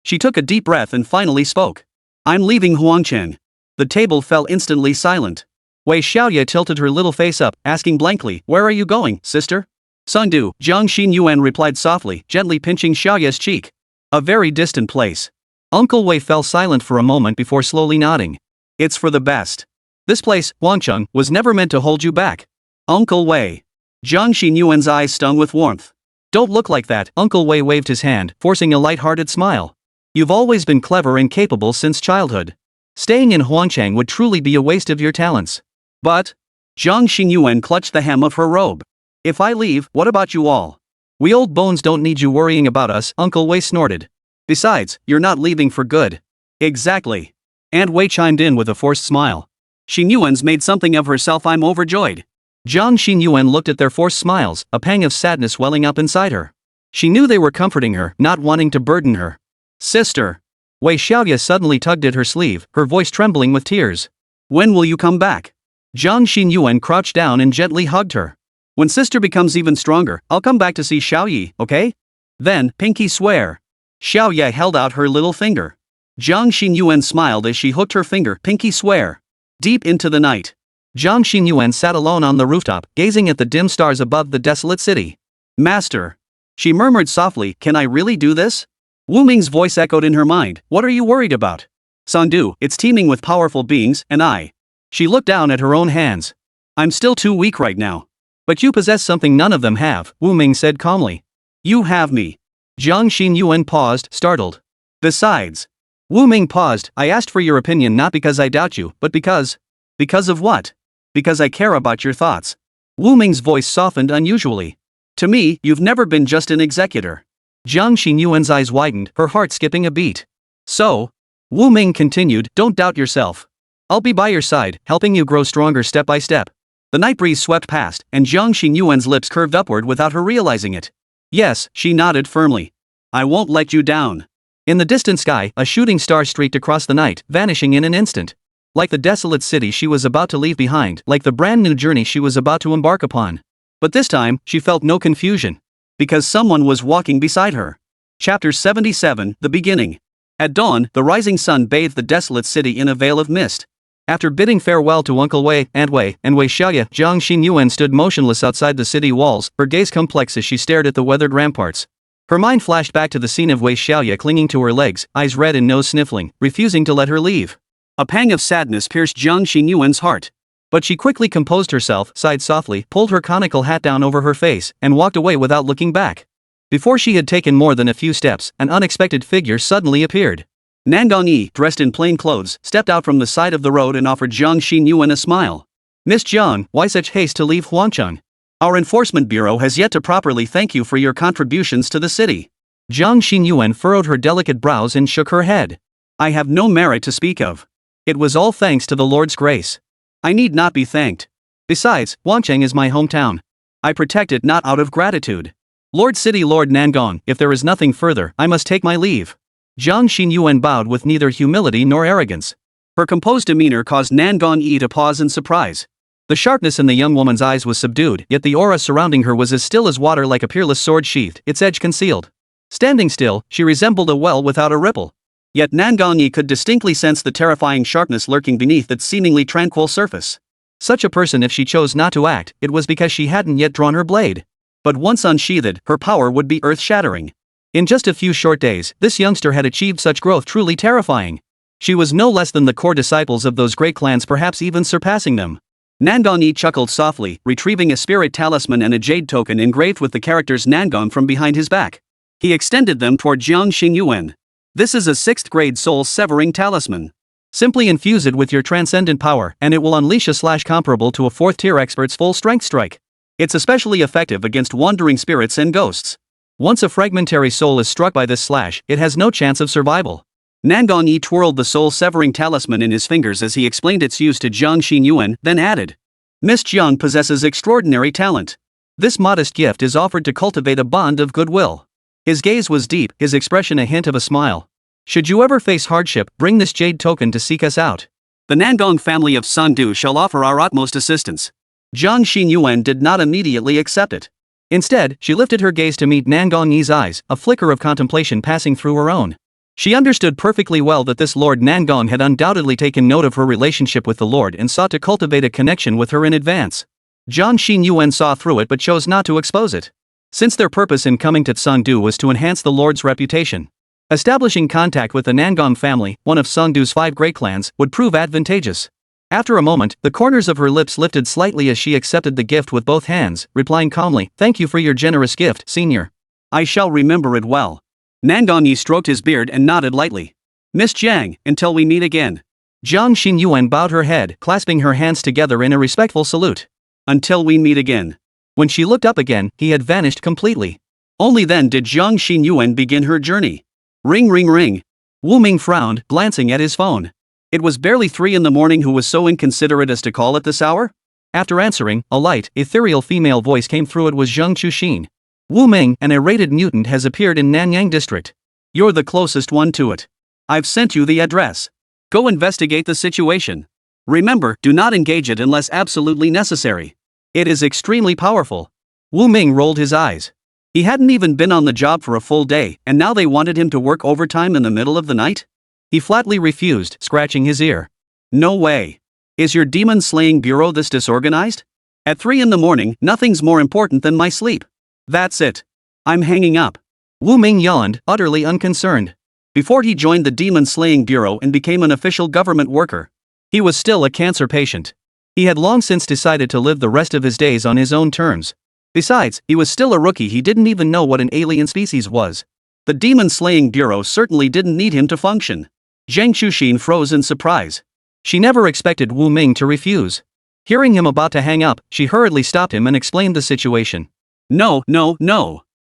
She took a deep breath and finally spoke. I'm leaving Huangcheng. The table fell instantly silent. Wei Xiaoya tilted her little face up, asking blankly, where are you going, sister? Tsangdu, Jiang Xinyuan replied softly, gently pinching Xiaoya's cheek. A very distant place. Uncle Wei fell silent for a moment before slowly nodding. It's for the best. This place, Huangcheng, was never meant to hold you back. Uncle Wei. Jiang Xinyuan's eyes stung with warmth. Don't look like that, Uncle Wei waved his hand, forcing a light-hearted smile. You've always been clever and capable since childhood. Staying in Huangcheng would truly be a waste of your talents. But, Jiang Xinyuan clutched the hem of her robe. If I leave, what about you all? We old bones don't need you worrying about us, Uncle Wei snorted. Besides, you're not leaving for good. Exactly. Aunt Wei chimed in with a forced smile. Xinyuan's made something of herself, I'm overjoyed. Jiang Xinyuan looked at their forced smiles, a pang of sadness welling up inside her. She knew they were comforting her, not wanting to burden her. Sister. Wei Xiaoya suddenly tugged at her sleeve, her voice trembling with tears. When will you come back? Jiang Xinyuan crouched down and gently hugged her. When sister becomes even stronger, I'll come back to see Xiaoyi, okay? Then, pinky swear. Xiaoya held out her little finger. Jiang Xinyuan smiled as she hooked her finger, pinky swear. Deep into the night. Jiang Xinyuan sat alone on the rooftop, gazing at the dim stars above the desolate city. Master. She murmured softly, can I really do this? Wu Ming's voice echoed in her mind, what are you worried about? Sangdu, it's teeming with powerful beings, and I. She looked down at her own hands. I'm still too weak right now. But you possess something none of them have, Wu Ming said calmly. You have me. Jiang Xinyuan paused, startled. Besides. Wu Ming paused, I asked for your opinion not because I doubt you, but because. Because of what? Because I care about your thoughts. Wu Ming's voice softened unusually. To me, you've never been just an executor. Jiang Xinyuan's eyes widened, her heart skipping a beat. So? Wu Ming continued, don't doubt yourself. I'll be by your side, helping you grow stronger step by step. The night breeze swept past, and Jiang Xinyuan's lips curved upward without her realizing it. Yes, she nodded firmly. I won't let you down. In the distant sky, a shooting star streaked across the night, vanishing in an instant. Like the desolate city she was about to leave behind, like the brand new journey she was about to embark upon. But this time, she felt no confusion. Because someone was walking beside her. Chapter 77, The Beginning. At dawn, the rising sun bathed the desolate city in a veil of mist. After bidding farewell to Uncle Wei, Aunt Wei, and Wei Xiaoya, Jiang Xinyuan stood motionless outside the city walls, her gaze complex as she stared at the weathered ramparts. Her mind flashed back to the scene of Wei Xiaoya clinging to her legs, eyes red and nose sniffling, refusing to let her leave. A pang of sadness pierced Jiang Xinyuan's heart. But she quickly composed herself, sighed softly, pulled her conical hat down over her face, and walked away without looking back. Before she had taken more than a few steps, an unexpected figure suddenly appeared. Nangong Yi, dressed in plain clothes, stepped out from the side of the road and offered Jiang Xinyuan a smile. Miss Jiang, why such haste to leave Huangcheng? Our enforcement bureau has yet to properly thank you for your contributions to the city. Jiang Xinyuan furrowed her delicate brows and shook her head. I have no merit to speak of. It was all thanks to the Lord's grace. I need not be thanked. Besides, Huangcheng is my hometown. I protect it not out of gratitude. Lord City Lord Nangong, if there is nothing further, I must take my leave. Jiang Xinyuan bowed with neither humility nor arrogance. Her composed demeanor caused Nangong Yi to pause in surprise. The sharpness in the young woman's eyes was subdued, yet the aura surrounding her was as still as water, like a peerless sword sheathed, its edge concealed. Standing still, she resembled a well without a ripple. Yet Nangong Yi could distinctly sense the terrifying sharpness lurking beneath its seemingly tranquil surface. Such a person, if she chose not to act, it was because she hadn't yet drawn her blade. But once unsheathed, her power would be earth-shattering. In just a few short days, this youngster had achieved such growth truly terrifying. She was no less than the core disciples of those great clans, perhaps even surpassing them. Nangong Yi chuckled softly, retrieving a spirit talisman and a jade token engraved with the characters Nangong from behind his back. He extended them toward Jiang Xinyuan. This is a 6th grade soul-severing talisman. Simply infuse it with your transcendent power, and it will unleash a slash comparable to a 4th-tier expert's full-strength strike. It's especially effective against wandering spirits and ghosts. Once a fragmentary soul is struck by this slash, it has no chance of survival. Nangong Yi twirled the soul-severing talisman in his fingers as he explained its use to Jiang Xinyuan, then added. Miss Jiang possesses extraordinary talent. This modest gift is offered to cultivate a bond of goodwill. His gaze was deep, his expression a hint of a smile. Should you ever face hardship, bring this jade token to seek us out. The Nangong family of Sangdu shall offer our utmost assistance. Jiang Xinyuan did not immediately accept it. Instead, she lifted her gaze to meet Nangong Yi's eyes, a flicker of contemplation passing through her own. She understood perfectly well that this Lord Nangong had undoubtedly taken note of her relationship with the Lord and sought to cultivate a connection with her in advance. Jiang Xinyuan saw through it but chose not to expose it. Since their purpose in coming to Sangdu was to enhance the Lord's reputation, establishing contact with the Nangong family, one of Sangdu's 5 great clans, would prove advantageous. After a moment, the corners of her lips lifted slightly as she accepted the gift with both hands, replying calmly, "Thank you for your generous gift, senior. I shall remember it well." Nangong Yi stroked his beard and nodded lightly. Miss Jiang, until we meet again. Jiang Xinyuan bowed her head, clasping her hands together in a respectful salute. Until we meet again. When she looked up again, he had vanished completely. Only then did Jiang Xinyuan begin her journey. Ring ring ring. Wu Ming frowned, glancing at his phone. It was barely 3 in the morning. Who was so inconsiderate as to call at this hour? After answering, a light, ethereal female voice came through. It was Zheng Chuxin. Wu Ming, an irritated mutant, has appeared in Nanyang district. You're the closest one to it. I've sent you the address. Go investigate the situation. Remember, do not engage it unless absolutely necessary. It is extremely powerful. Wu Ming rolled his eyes. He hadn't even been on the job for a full day, and now they wanted him to work overtime in the middle of the night? He flatly refused, scratching his ear. No way. Is your demon-slaying bureau this disorganized? At 3 in the morning, nothing's more important than my sleep. That's it. I'm hanging up. Wu Ming yawned, utterly unconcerned. Before he joined the demon-slaying bureau and became an official government worker, he was still a cancer patient. He had long since decided to live the rest of his days on his own terms. Besides, he was still a rookie. He didn't even know what an alien species was. The demon-slaying bureau certainly didn't need him to function. Zhang Chuxin froze in surprise. She never expected Wu Ming to refuse. Hearing him about to hang up, she hurriedly stopped him and explained the situation. No.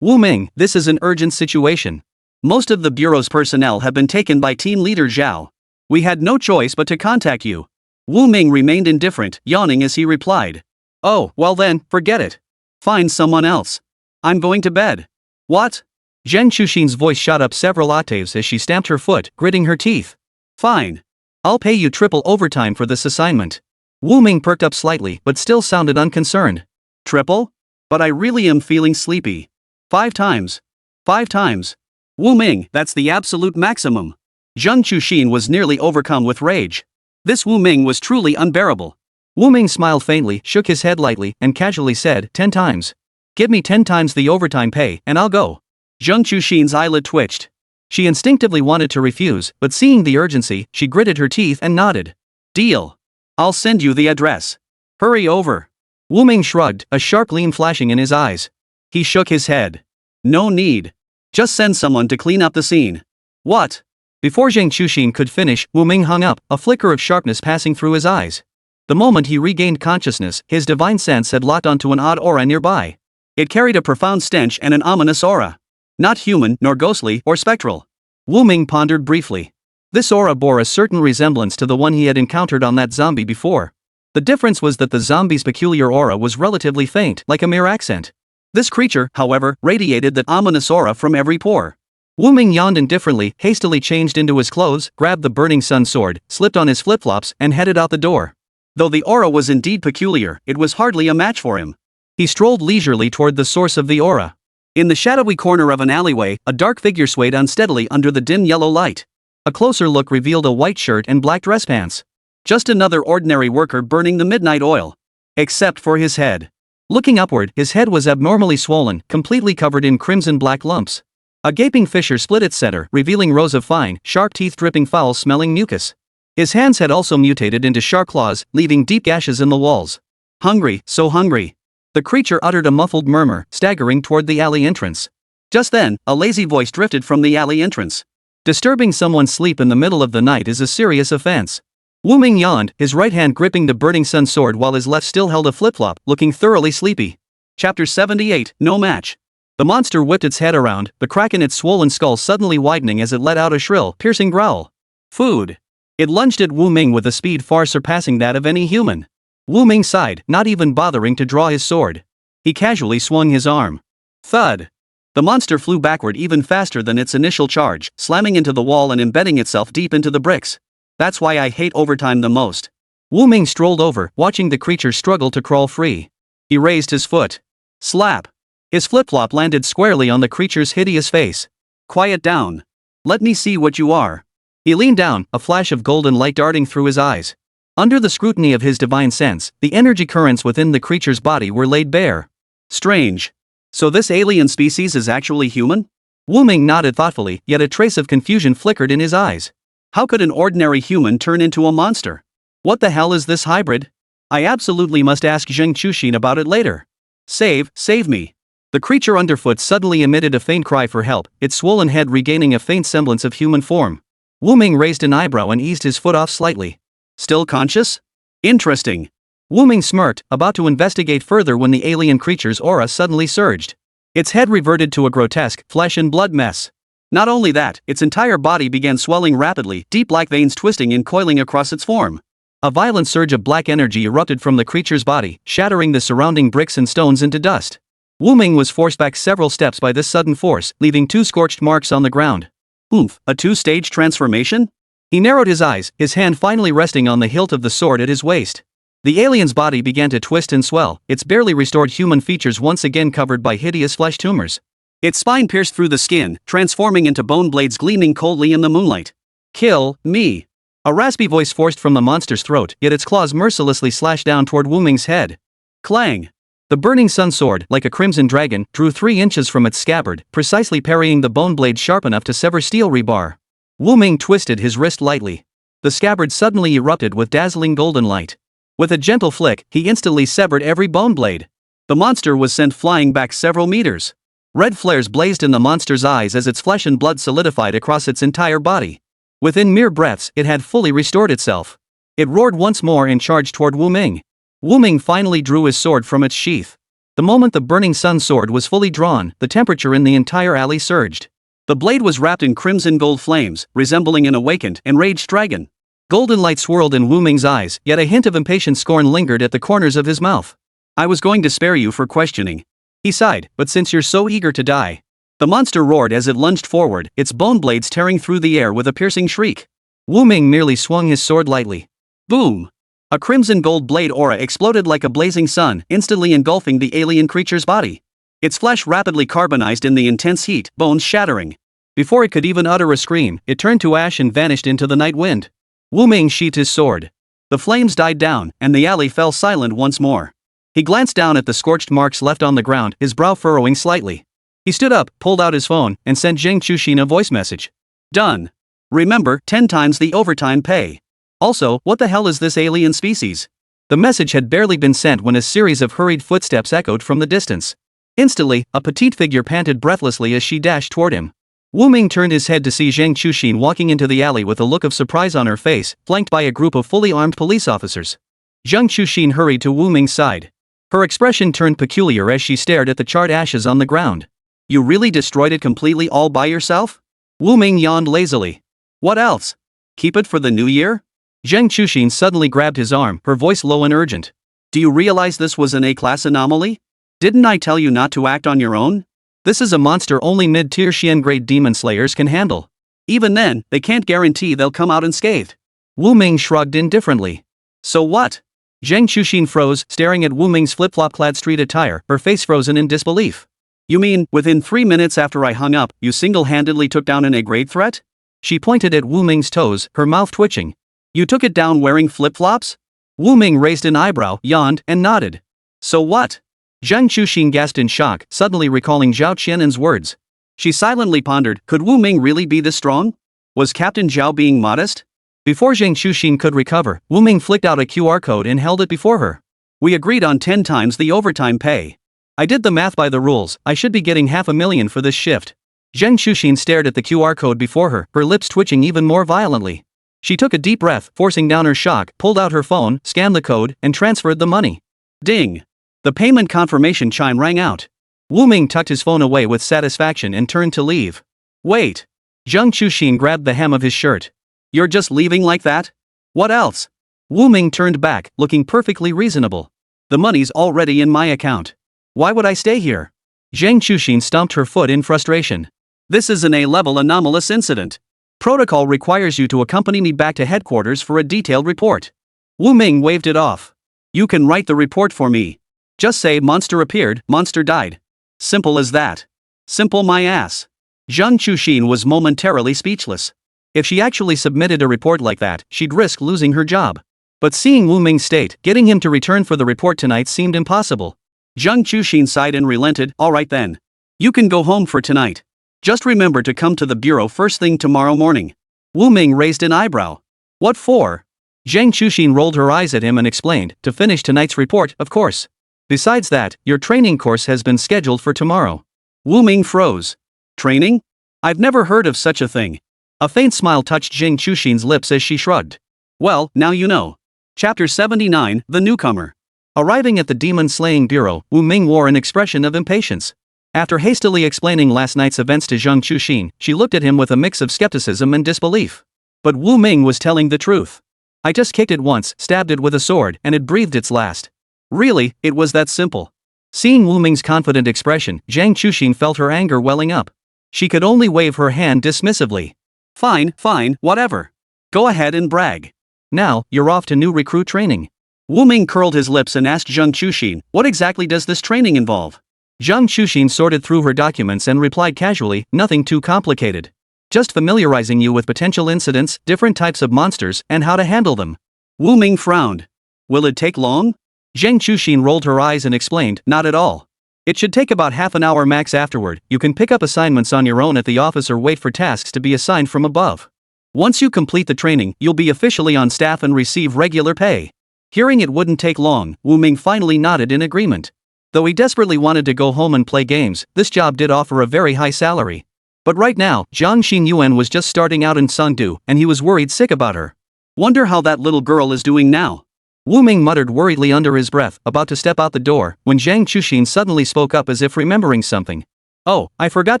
Wu Ming, this is an urgent situation. Most of the bureau's personnel have been taken by team leader Zhao. We had no choice but to contact you. Wu Ming remained indifferent, yawning as he replied. Oh, well then, forget it. Find someone else. I'm going to bed. What? Zhang Chuxin's voice shot up several octaves as she stamped her foot, gritting her teeth. Fine. I'll pay you triple overtime for this assignment. Wu Ming perked up slightly but still sounded unconcerned. Triple? But I really am feeling sleepy. 5 times. 5 times. Wu Ming, that's the absolute maximum. Zhang Chuxin was nearly overcome with rage. This Wu Ming was truly unbearable. Wu Ming smiled faintly, shook his head lightly, and casually said, 10 times. Give me 10 times the overtime pay, and I'll go. Zhang Chuxin's eyelid twitched. She instinctively wanted to refuse, but seeing the urgency, she gritted her teeth and nodded. Deal. I'll send you the address. Hurry over. Wu Ming shrugged, a sharp gleam flashing in his eyes. He shook his head. No need. Just send someone to clean up the scene. What? Before Zhang Chuxin could finish, Wu Ming hung up, a flicker of sharpness passing through his eyes. The moment he regained consciousness, his divine sense had locked onto an odd aura nearby. It carried a profound stench and an ominous aura. Not human, nor ghostly, or spectral. Wu Ming pondered briefly. This aura bore a certain resemblance to the one he had encountered on that zombie before. The difference was that the zombie's peculiar aura was relatively faint, like a mere accent. This creature, however, radiated that ominous aura from every pore. Wu Ming yawned indifferently, hastily changed into his clothes, grabbed the burning sun sword, slipped on his flip-flops, and headed out the door. Though the aura was indeed peculiar, it was hardly a match for him. He strolled leisurely toward the source of the aura. In the shadowy corner of an alleyway, a dark figure swayed unsteadily under the dim yellow light. A closer look revealed a white shirt and black dress pants. Just another ordinary worker burning the midnight oil. Except for his head. Looking upward, his head was abnormally swollen, completely covered in crimson-black lumps. A gaping fissure split its center, revealing rows of fine, sharp teeth dripping foul-smelling mucus. His hands had also mutated into sharp claws, leaving deep gashes in the walls. Hungry, so hungry. The creature uttered a muffled murmur, staggering toward the alley entrance. Just then, a lazy voice drifted from the alley entrance. Disturbing someone's sleep in the middle of the night is a serious offense. Wu Ming yawned, his right hand gripping the burning sun sword while his left still held a flip-flop, looking thoroughly sleepy. Chapter 78, No Match. The monster whipped its head around, the crack in its swollen skull suddenly widening as it let out a shrill, piercing growl. Food. It lunged at Wu Ming with a speed far surpassing that of any human. Wu Ming sighed, not even bothering to draw his sword. He casually swung his arm. Thud. The monster flew backward even faster than its initial charge, slamming into the wall and embedding itself deep into the bricks. That's why I hate overtime the most. Wu Ming strolled over, watching the creature struggle to crawl free. He raised his foot. Slap. His flip-flop landed squarely on the creature's hideous face. Quiet down. Let me see what you are. He leaned down, a flash of golden light darting through his eyes. Under the scrutiny of his divine sense, the energy currents within the creature's body were laid bare. Strange. So this alien species is actually human? Wu Ming nodded thoughtfully, yet a trace of confusion flickered in his eyes. How could an ordinary human turn into a monster? What the hell is this hybrid? I absolutely must ask Zhang Chuxin about it later. Save me. The creature underfoot suddenly emitted a faint cry for help, its swollen head regaining a faint semblance of human form. Wu Ming raised an eyebrow and eased his foot off slightly. Still conscious? Interesting. Wu Ming smirked, about to investigate further when the alien creature's aura suddenly surged. Its head reverted to a grotesque, flesh and blood mess. Not only that, its entire body began swelling rapidly, deep black veins twisting and coiling across its form. A violent surge of black energy erupted from the creature's body, shattering the surrounding bricks and stones into dust. Wu Ming was forced back several steps by this sudden force, leaving 2 scorched marks on the ground. Oomph, a 2-stage transformation? He narrowed his eyes, his hand finally resting on the hilt of the sword at his waist. The alien's body began to twist and swell, its barely restored human features once again covered by hideous flesh tumors. Its spine pierced through the skin, transforming into bone blades gleaming coldly in the moonlight. Kill me. A raspy voice forced from the monster's throat, yet its claws mercilessly slashed down toward Wu Ming's head. Clang! The burning sun sword, like a crimson dragon, drew 3 inches from its scabbard, precisely parrying the bone blade sharp enough to sever steel rebar. Wu Ming twisted his wrist lightly. The scabbard suddenly erupted with dazzling golden light. With a gentle flick, he instantly severed every bone blade. The monster was sent flying back several meters. Red flares blazed in the monster's eyes as its flesh and blood solidified across its entire body. Within mere breaths, it had fully restored itself. It roared once more and charged toward Wu Ming. Wu Ming finally drew his sword from its sheath. The moment the burning sun sword was fully drawn, the temperature in the entire alley surged. The blade was wrapped in crimson gold flames, resembling an awakened, enraged dragon. Golden light swirled in Wu Ming's eyes, yet a hint of impatient scorn lingered at the corners of his mouth. I was going to spare you for questioning. He sighed, but since you're so eager to die. The monster roared as it lunged forward, its bone blades tearing through the air with a piercing shriek. Wu Ming merely swung his sword lightly. Boom! A crimson gold blade aura exploded like a blazing sun, instantly engulfing the alien creature's body. Its flesh rapidly carbonized in the intense heat, bones shattering. Before it could even utter a scream, it turned to ash and vanished into the night wind. Wu Ming sheathed his sword. The flames died down, and the alley fell silent once more. He glanced down at the scorched marks left on the ground, his brow furrowing slightly. He stood up, pulled out his phone, and sent Zheng Chuxin a voice message. Done. Remember, 10 times the overtime pay. Also, what the hell is this alien species? The message had barely been sent when a series of hurried footsteps echoed from the distance. Instantly, a petite figure panted breathlessly as she dashed toward him. Wu Ming turned his head to see Zheng Chuxin walking into the alley with a look of surprise on her face, flanked by a group of fully armed police officers. Zheng Chuxin hurried to Wu Ming's side. Her expression turned peculiar as she stared at the charred ashes on the ground. You really destroyed it completely all by yourself? Wu Ming yawned lazily. What else? Keep it for the new year? Zheng Chuxin suddenly grabbed his arm, her voice low and urgent. Do you realize this was an A-class anomaly? Didn't I tell you not to act on your own? This is a monster only mid-tier Xian-grade demon slayers can handle. Even then, they can't guarantee they'll come out unscathed. Wu Ming shrugged indifferently. So what? Zheng Chuxin froze, staring at Wu Ming's flip-flop-clad street attire, her face frozen in disbelief. You mean, within 3 minutes after I hung up, you single-handedly took down an A-grade threat? She pointed at Wu Ming's toes, her mouth twitching. You took it down wearing flip-flops? Wu Ming raised an eyebrow, yawned, and nodded. So what? Zheng Chuxin gasped in shock, suddenly recalling Zhao Qian'an's words. She silently pondered, could Wu Ming really be this strong? Was Captain Zhao being modest? Before Zheng Chuxin could recover, Wu Ming flicked out a QR code and held it before her. We agreed on 10 times the overtime pay. I did the math by the rules, I should be getting $500,000 for this shift. Zheng Chuxin stared at the QR code before her, her lips twitching even more violently. She took a deep breath, forcing down her shock, pulled out her phone, scanned the code, and transferred the money. Ding! The payment confirmation chime rang out. Wu Ming tucked his phone away with satisfaction and turned to leave. Wait! Zheng Chuxin grabbed the hem of his shirt. You're just leaving like that? What else? Wu Ming turned back, looking perfectly reasonable. The money's already in my account. Why would I stay here? Zheng Chuxin stomped her foot in frustration. This is an A-level anomalous incident. Protocol requires you to accompany me back to headquarters for a detailed report. Wu Ming waved it off. You can write the report for me. Just say monster appeared, monster died. Simple as that. Simple my ass. Zheng Chuxin was momentarily speechless. If she actually submitted a report like that, she'd risk losing her job. But seeing Wu Ming's state, getting him to return for the report tonight seemed impossible. Zheng Chuxin sighed and relented, all right then. You can go home for tonight. Just remember to come to the bureau first thing tomorrow morning. Wu Ming raised an eyebrow. What for? Zheng Chuxin rolled her eyes at him and explained, to finish tonight's report, of course. Besides that, your training course has been scheduled for tomorrow. Wu Ming froze. Training? I've never heard of such a thing. A faint smile touched Zheng Chuxin's lips as she shrugged. Well, now you know. Chapter 79, The Newcomer. Arriving at the demon-slaying bureau, Wu Ming wore an expression of impatience. After hastily explaining last night's events to Zheng Chuxin, she looked at him with a mix of skepticism and disbelief. But Wu Ming was telling the truth. I just kicked it once, stabbed it with a sword, and it breathed its last. Really, it was that simple. Seeing Wu Ming's confident expression, Zheng Chuxin felt her anger welling up. She could only wave her hand dismissively. Fine, whatever. Go ahead and brag. Now, you're off to new recruit training. Wu Ming curled his lips and asked Zheng Chuxin, what exactly does this training involve? Zheng Chuxin sorted through her documents and replied casually, nothing too complicated. just familiarizing you with potential incidents, different types of monsters, and how to handle them. Wu Ming frowned. Will it take long? Zhang Chuxin rolled her eyes and explained, not at all. It should take about half an hour max afterward. You can pick up assignments on your own at the office or wait for tasks to be assigned from above. Once you complete the training, you'll be officially on staff and receive regular pay. Hearing it wouldn't take long, Wu Ming finally nodded in agreement. Though he desperately wanted to go home and play games, this job did offer a very high salary. But right now, Zhang Xinyuan was just starting out in Songdu, and he was worried sick about her. Wonder how that little girl is doing now. Wu Ming muttered worriedly under his breath, about to step out the door, when Zhang Chuxin suddenly spoke up as if remembering something. Oh, I forgot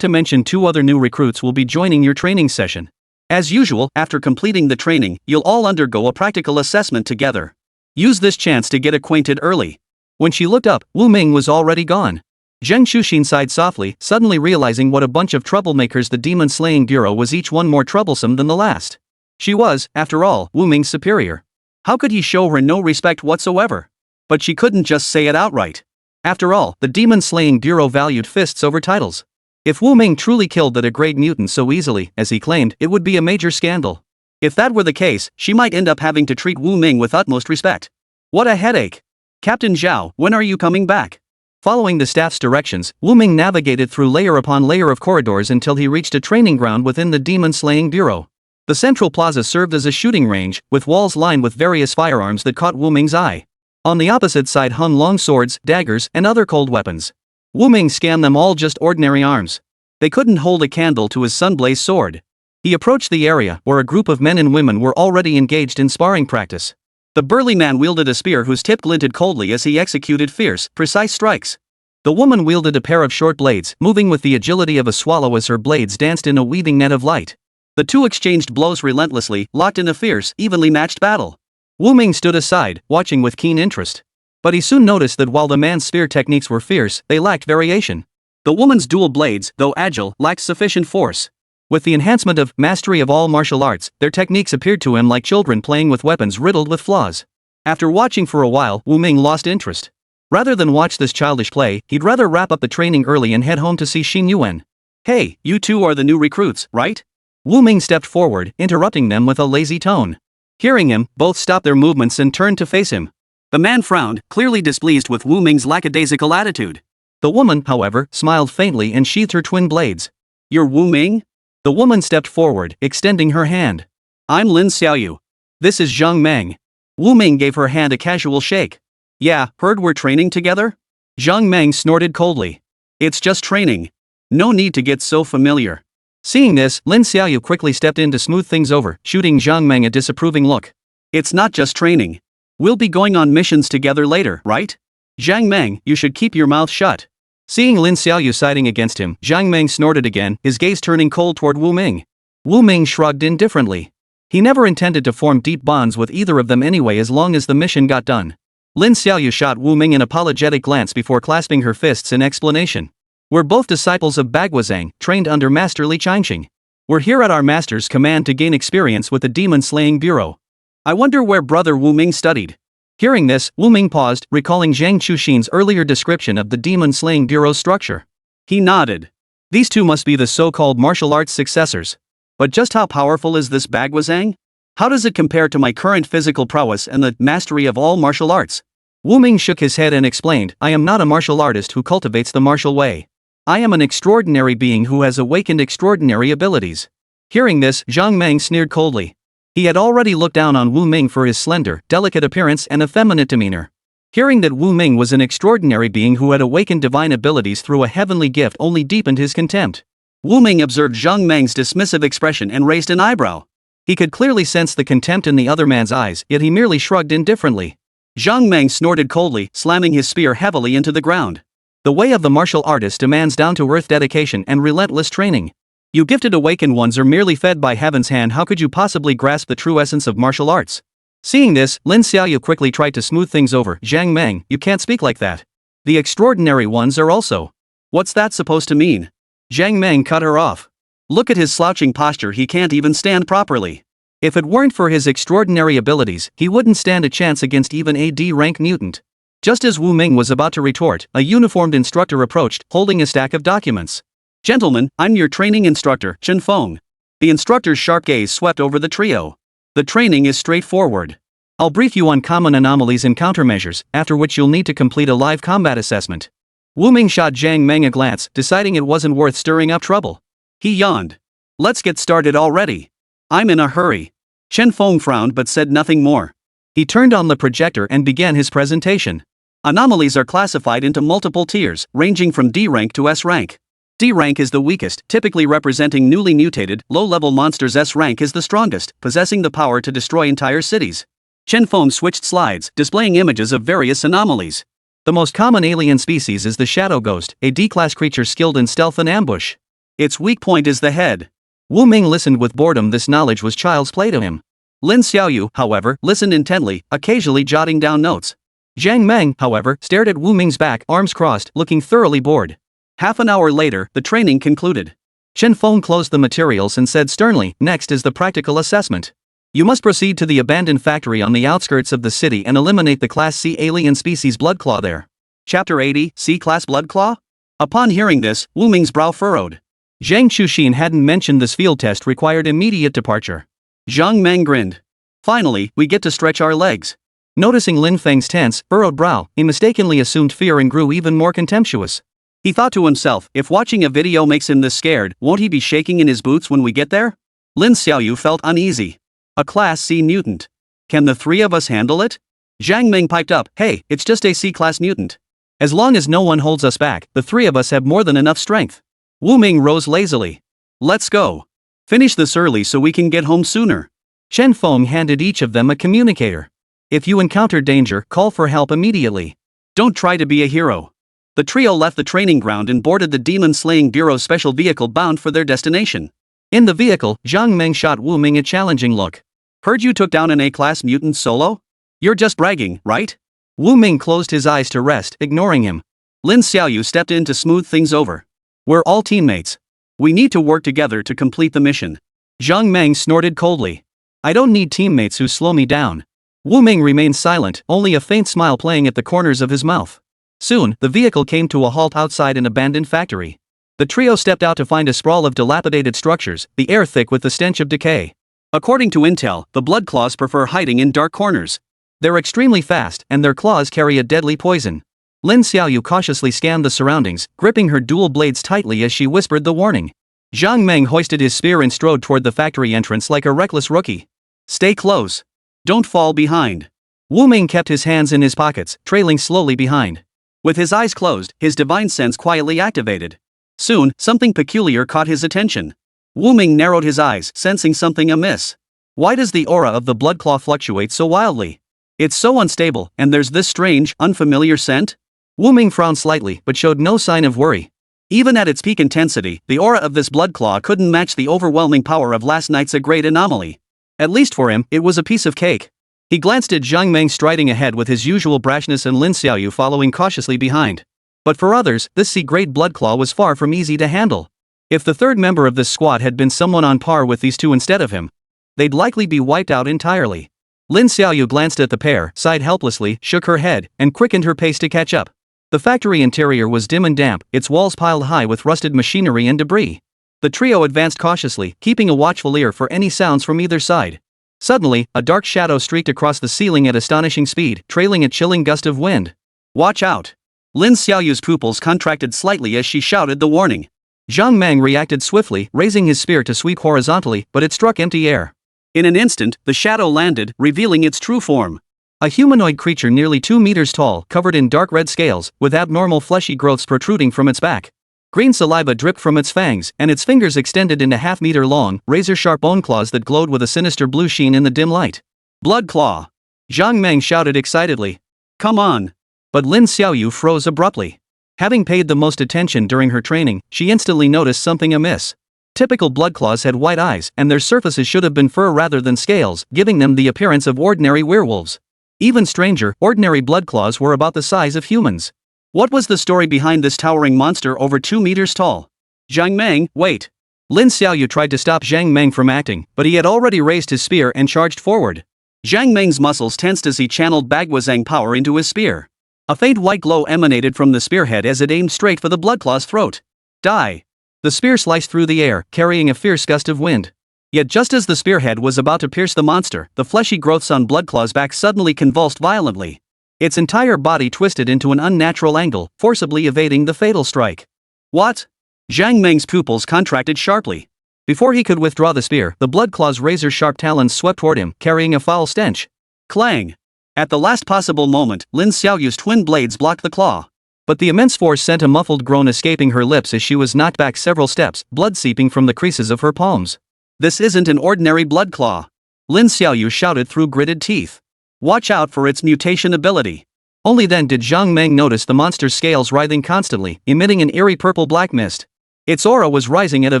to mention 2 other new recruits will be joining your training session. As usual, after completing the training, you'll all undergo a practical assessment together. Use this chance to get acquainted early. When she looked up, Wu Ming was already gone. Zhang Chuxin sighed softly, suddenly realizing what a bunch of troublemakers the demon-slaying bureau was, each one more troublesome than the last. She was, after all, Wu Ming's superior. How could he show her no respect whatsoever? But she couldn't just say it outright. After all, the demon-slaying bureau valued fists over titles. If Wu Ming truly killed that great mutant so easily, as he claimed, it would be a major scandal. If that were the case, she might end up having to treat Wu Ming with utmost respect. What a headache! Captain Zhao, when are you coming back? Following the staff's directions, Wu Ming navigated through layer upon layer of corridors until he reached a training ground within the demon-slaying bureau. The central plaza served as a shooting range, with walls lined with various firearms that caught Wu Ming's eye. On the opposite side hung long swords, daggers, and other cold weapons. Wu Ming scanned them all, just ordinary arms. They couldn't hold a candle to his sunblazed sword. He approached the area, where a group of men and women were already engaged in sparring practice. The burly man wielded a spear whose tip glinted coldly as he executed fierce, precise strikes. The woman wielded a pair of short blades, moving with the agility of a swallow as her blades danced in a weaving net of light. The two exchanged blows relentlessly, locked in a fierce, evenly matched battle. Wu Ming stood aside, watching with keen interest. But he soon noticed that while the man's spear techniques were fierce, they lacked variation. The woman's dual blades, though agile, lacked sufficient force. With the enhancement of mastery of all martial arts, their techniques appeared to him like children playing with weapons riddled with flaws. After watching for a while, Wu Ming lost interest. Rather than watch this childish play, he'd rather wrap up the training early and head home to see Xin Yuan. Hey, you two are the new recruits, right? Wu Ming stepped forward, interrupting them with a lazy tone. Hearing him, both stopped their movements and turned to face him. The man frowned, clearly displeased with Wu Ming's lackadaisical attitude. The woman, however, smiled faintly and sheathed her twin blades. You're Wu Ming? The woman stepped forward, extending her hand. I'm Lin Xiaoyu. This is Zhang Meng. Wu Ming gave her hand a casual shake. Yeah, heard we're training together? Zhang Meng snorted coldly. It's just training. No need to get so familiar. Seeing this, Lin Xiaoyu quickly stepped in to smooth things over, shooting Zhang Meng a disapproving look. It's not just training. We'll be going on missions together later, right? Zhang Meng, you should keep your mouth shut. Seeing Lin Xiaoyu siding against him, Zhang Meng snorted again, his gaze turning cold toward Wu Ming. Wu Ming shrugged indifferently. He never intended to form deep bonds with either of them anyway, as long as the mission got done. Lin Xiaoyu shot Wu Ming an apologetic glance before clasping her fists in explanation. We're both disciples of Baguazhang, trained under Master Li Changqing. We're here at our master's command to gain experience with the demon-slaying bureau. I wonder where brother Wu Ming studied. Hearing this, Wu Ming paused, recalling Zhang Chuxin's earlier description of the demon-slaying bureau's structure. He nodded. These two must be the so-called martial arts successors. But just how powerful is this Baguazhang? How does it compare to my current physical prowess and the mastery of all martial arts? Wu Ming shook his head and explained, I am not a martial artist who cultivates the martial way. I am an extraordinary being who has awakened extraordinary abilities. Hearing this, Zhang Meng sneered coldly. He had already looked down on Wu Ming for his slender, delicate appearance and effeminate demeanor. Hearing that Wu Ming was an extraordinary being who had awakened divine abilities through a heavenly gift only deepened his contempt. Wu Ming observed Zhang Meng's dismissive expression and raised an eyebrow. He could clearly sense the contempt in the other man's eyes, yet he merely shrugged indifferently. Zhang Meng snorted coldly, slamming his spear heavily into the ground. The way of the martial artist demands down-to-earth dedication and relentless training. You gifted awakened ones are merely fed by heaven's hand. How could you possibly grasp the true essence of martial arts? Seeing this, Lin Xiaoyu quickly tried to smooth things over. Zhang Meng, you can't speak like that. The extraordinary ones are also. What's that supposed to mean? Zhang Meng cut her off. Look at his slouching posture, he can't even stand properly. If it weren't for his extraordinary abilities, he wouldn't stand a chance against even a D-rank mutant. Just as Wu Ming was about to retort, a uniformed instructor approached, holding a stack of documents. Gentlemen, I'm your training instructor, Chen Feng. The instructor's sharp gaze swept over the trio. The training is straightforward. I'll brief you on common anomalies and countermeasures, after which you'll need to complete a live combat assessment. Wu Ming shot Jiang Meng a glance, deciding it wasn't worth stirring up trouble. He yawned. Let's get started already. I'm in a hurry. Chen Feng frowned but said nothing more. He turned on the projector and began his presentation. Anomalies are classified into multiple tiers, ranging from D rank to S rank. D rank is the weakest, typically representing newly mutated, low-level monsters. S rank is the strongest, possessing the power to destroy entire cities. Chen Feng switched slides, displaying images of various anomalies. The most common alien species is the Shadow Ghost, a D-class creature skilled in stealth and ambush. Its weak point is the head. Wu Ming listened with boredom. This knowledge was child's play to him. Lin Xiaoyu, however, listened intently, occasionally jotting down notes. Jiang Meng, however, stared at Wu Ming's back, arms crossed, looking thoroughly bored. Half an hour later, the training concluded. Chen Feng closed the materials and said sternly, "Next is the practical assessment. You must proceed to the abandoned factory on the outskirts of the city and eliminate the Class C alien species Bloodclaw there." Chapter 80, C-Class Bloodclaw? Upon hearing this, Wu Ming's brow furrowed. Zhang Chuxin hadn't mentioned this field test required immediate departure. Jiang Meng grinned. Finally, we get to stretch our legs. Noticing Lin Feng's tense, furrowed brow, he mistakenly assumed fear and grew even more contemptuous. He thought to himself, if watching a video makes him this scared, won't he be shaking in his boots when we get there? Lin Xiaoyu felt uneasy. A Class C mutant. Can the three of us handle it? Jiang Meng piped up, hey, it's just a C-Class mutant. As long as no one holds us back, the three of us have more than enough strength. Wu Ming rose lazily. Let's go. Finish this early so we can get home sooner. Chen Feng handed each of them a communicator. If you encounter danger, call for help immediately. Don't try to be a hero. The trio left the training ground and boarded the Demon Slaying Bureau's special vehicle bound for their destination. In the vehicle, Jiang Meng shot Wu Ming a challenging look. Heard you took down an A-class mutant solo? You're just bragging, right? Wu Ming closed his eyes to rest, ignoring him. Lin Xiaoyu stepped in to smooth things over. We're all teammates. We need to work together to complete the mission. Jiang Meng snorted coldly. I don't need teammates who slow me down. Wu Ming remained silent, only a faint smile playing at the corners of his mouth. Soon, the vehicle came to a halt outside an abandoned factory. The trio stepped out to find a sprawl of dilapidated structures, the air thick with the stench of decay. According to intel, the Bloodclaws prefer hiding in dark corners. They're extremely fast, and their claws carry a deadly poison. Lin Xiaoyu cautiously scanned the surroundings, gripping her dual blades tightly as she whispered the warning. Jiang Meng hoisted his spear and strode toward the factory entrance like a reckless rookie. Stay close. Don't fall behind. Wu Ming kept his hands in his pockets, trailing slowly behind. With his eyes closed, his divine sense quietly activated. Soon, something peculiar caught his attention. Wu Ming narrowed his eyes, sensing something amiss. Why does the aura of the Bloodclaw fluctuate so wildly? It's so unstable, and there's this strange, unfamiliar scent? Wu Ming frowned slightly, but showed no sign of worry. Even at its peak intensity, the aura of this Bloodclaw couldn't match the overwhelming power of last night's A Great Anomaly. At least for him, it was a piece of cake. He glanced at Jiang Meng striding ahead with his usual brashness and Lin Xiaoyu following cautiously behind. But for others, this great Bloodclaw was far from easy to handle. If the third member of this squad had been someone on par with these two instead of him, they'd likely be wiped out entirely. Lin Xiaoyu glanced at the pair, sighed helplessly, shook her head, and quickened her pace to catch up. The factory interior was dim and damp, its walls piled high with rusted machinery and debris. The trio advanced cautiously, keeping a watchful ear for any sounds from either side. Suddenly, a dark shadow streaked across the ceiling at astonishing speed, trailing a chilling gust of wind. Watch out! Lin Xiaoyu's pupils contracted slightly as she shouted the warning. Jiang Meng reacted swiftly, raising his spear to sweep horizontally, but it struck empty air. In an instant, the shadow landed, revealing its true form. A humanoid creature nearly 2 meters tall, covered in dark red scales, with abnormal fleshy growths protruding from its back. Green saliva dripped from its fangs, and its fingers extended into half-meter-long, razor-sharp bone claws that glowed with a sinister blue sheen in the dim light. Blood Claw! Jiang Meng shouted excitedly. Come on! But Lin Xiaoyu froze abruptly. Having paid the most attention during her training, she instantly noticed something amiss. Typical Bloodclaws had white eyes, and their surfaces should have been fur rather than scales, giving them the appearance of ordinary werewolves. Even stranger, ordinary Bloodclaws were about the size of humans. What was the story behind this towering monster over 2 meters tall? Jiang Meng, wait! Lin Xiaoyu tried to stop Jiang Meng from acting, but he had already raised his spear and charged forward. Jiang Meng's muscles tensed as he channeled Bagwazang power into his spear. A faint white glow emanated from the spearhead as it aimed straight for the Bloodclaw's throat. Die! The spear sliced through the air, carrying a fierce gust of wind. Yet just as the spearhead was about to pierce the monster, the fleshy growths on Bloodclaw's back suddenly convulsed violently. Its entire body twisted into an unnatural angle, forcibly evading the fatal strike. What? Zhang Meng's pupils contracted sharply. Before he could withdraw the spear, the Bloodclaw's razor-sharp talons swept toward him, carrying a foul stench. Clang! At the last possible moment, Lin Xiaoyu's twin blades blocked the claw. But the immense force sent a muffled groan escaping her lips as she was knocked back several steps, blood seeping from the creases of her palms. This isn't an ordinary blood claw. Lin Xiaoyu shouted through gritted teeth. Watch out for its mutation ability. Only then did Zhang Meng notice the monster's scales writhing constantly, emitting an eerie purple-black mist. Its aura was rising at a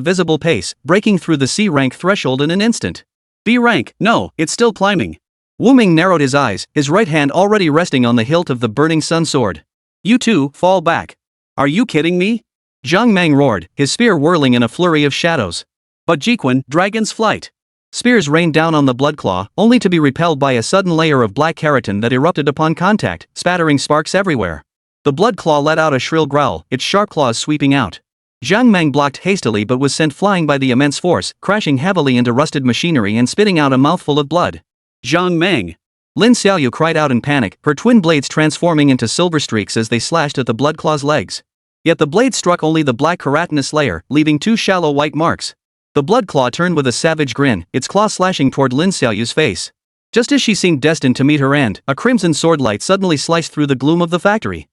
visible pace, breaking through the C rank threshold in an instant. B rank, no, it's still climbing. Wu Ming narrowed his eyes, his right hand already resting on the hilt of the burning sun sword. You two, fall back. Are you kidding me? Zhang Meng roared, his spear whirling in a flurry of shadows. But Jiquan, dragon's flight. Spears rained down on the Bloodclaw, only to be repelled by a sudden layer of black keratin that erupted upon contact, spattering sparks everywhere. The Bloodclaw let out a shrill growl, its sharp claws sweeping out. Zhang Meng blocked hastily but was sent flying by the immense force, crashing heavily into rusted machinery and spitting out a mouthful of blood. Zhang Meng! Lin Xiaoyu cried out in panic, her twin blades transforming into silver streaks as they slashed at the Bloodclaw's legs. Yet the blades struck only the black keratinous layer, leaving two shallow white marks. The Bloodclaw turned with a savage grin, its claw slashing toward Lin Xiaoyu's face. Just as she seemed destined to meet her end, a crimson sword light suddenly sliced through the gloom of the factory.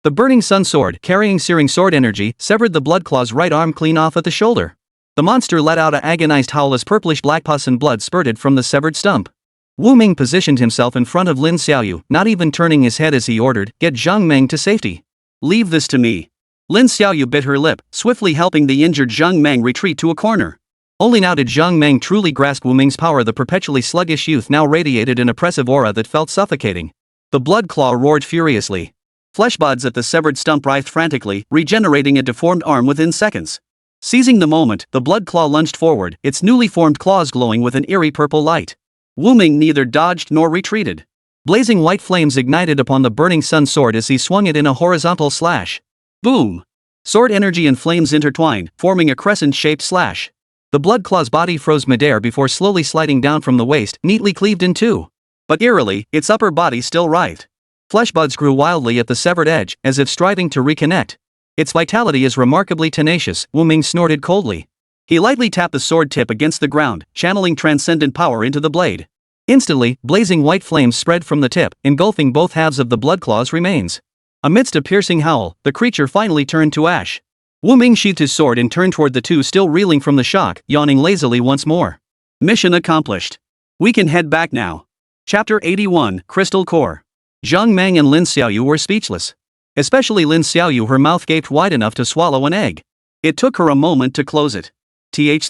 The burning sun sword, carrying searing sword energy, severed the Bloodclaw's right arm clean off at the shoulder. The monster let out an agonized howl as purplish black pus and blood spurted from the severed stump. Wu Ming positioned himself in front of Lin Xiaoyu, not even turning his head as he ordered, "Get Zhang Meng to safety." "Leave this to me." Lin Xiaoyu bit her lip, swiftly helping the injured Zhang Meng retreat to a corner. Only now did Zhang Meng truly grasp Wu Ming's power. The perpetually sluggish youth now radiated an oppressive aura that felt suffocating. The Bloodclaw roared furiously. Flesh buds at the severed stump writhed frantically, regenerating a deformed arm within seconds. Seizing the moment, the Bloodclaw lunged forward, its newly formed claws glowing with an eerie purple light. Wu Ming neither dodged nor retreated. Blazing white flames ignited upon the burning sun sword as he swung it in a horizontal slash. Boom! Sword energy and flames intertwined, forming a crescent-shaped slash. The Bloodclaw's body froze midair before slowly sliding down from the waist, neatly cleaved in two. But eerily, its upper body still writhed. Flesh buds grew wildly at the severed edge, as if striving to reconnect. Its vitality is remarkably tenacious, Wu Ming snorted coldly. He lightly tapped the sword tip against the ground, channeling transcendent power into the blade. Instantly, blazing white flames spread from the tip, engulfing both halves of the Bloodclaw's remains. Amidst a piercing howl, the creature finally turned to ash. Wu Ming sheathed his sword and turned toward the two still reeling from the shock, yawning lazily once more. Mission accomplished. We can head back now. Chapter 81, Crystal Core. Zhang Meng and Lin Xiaoyu were speechless. Especially Lin Xiaoyu, her mouth gaped wide enough to swallow an egg. It took her a moment to close it.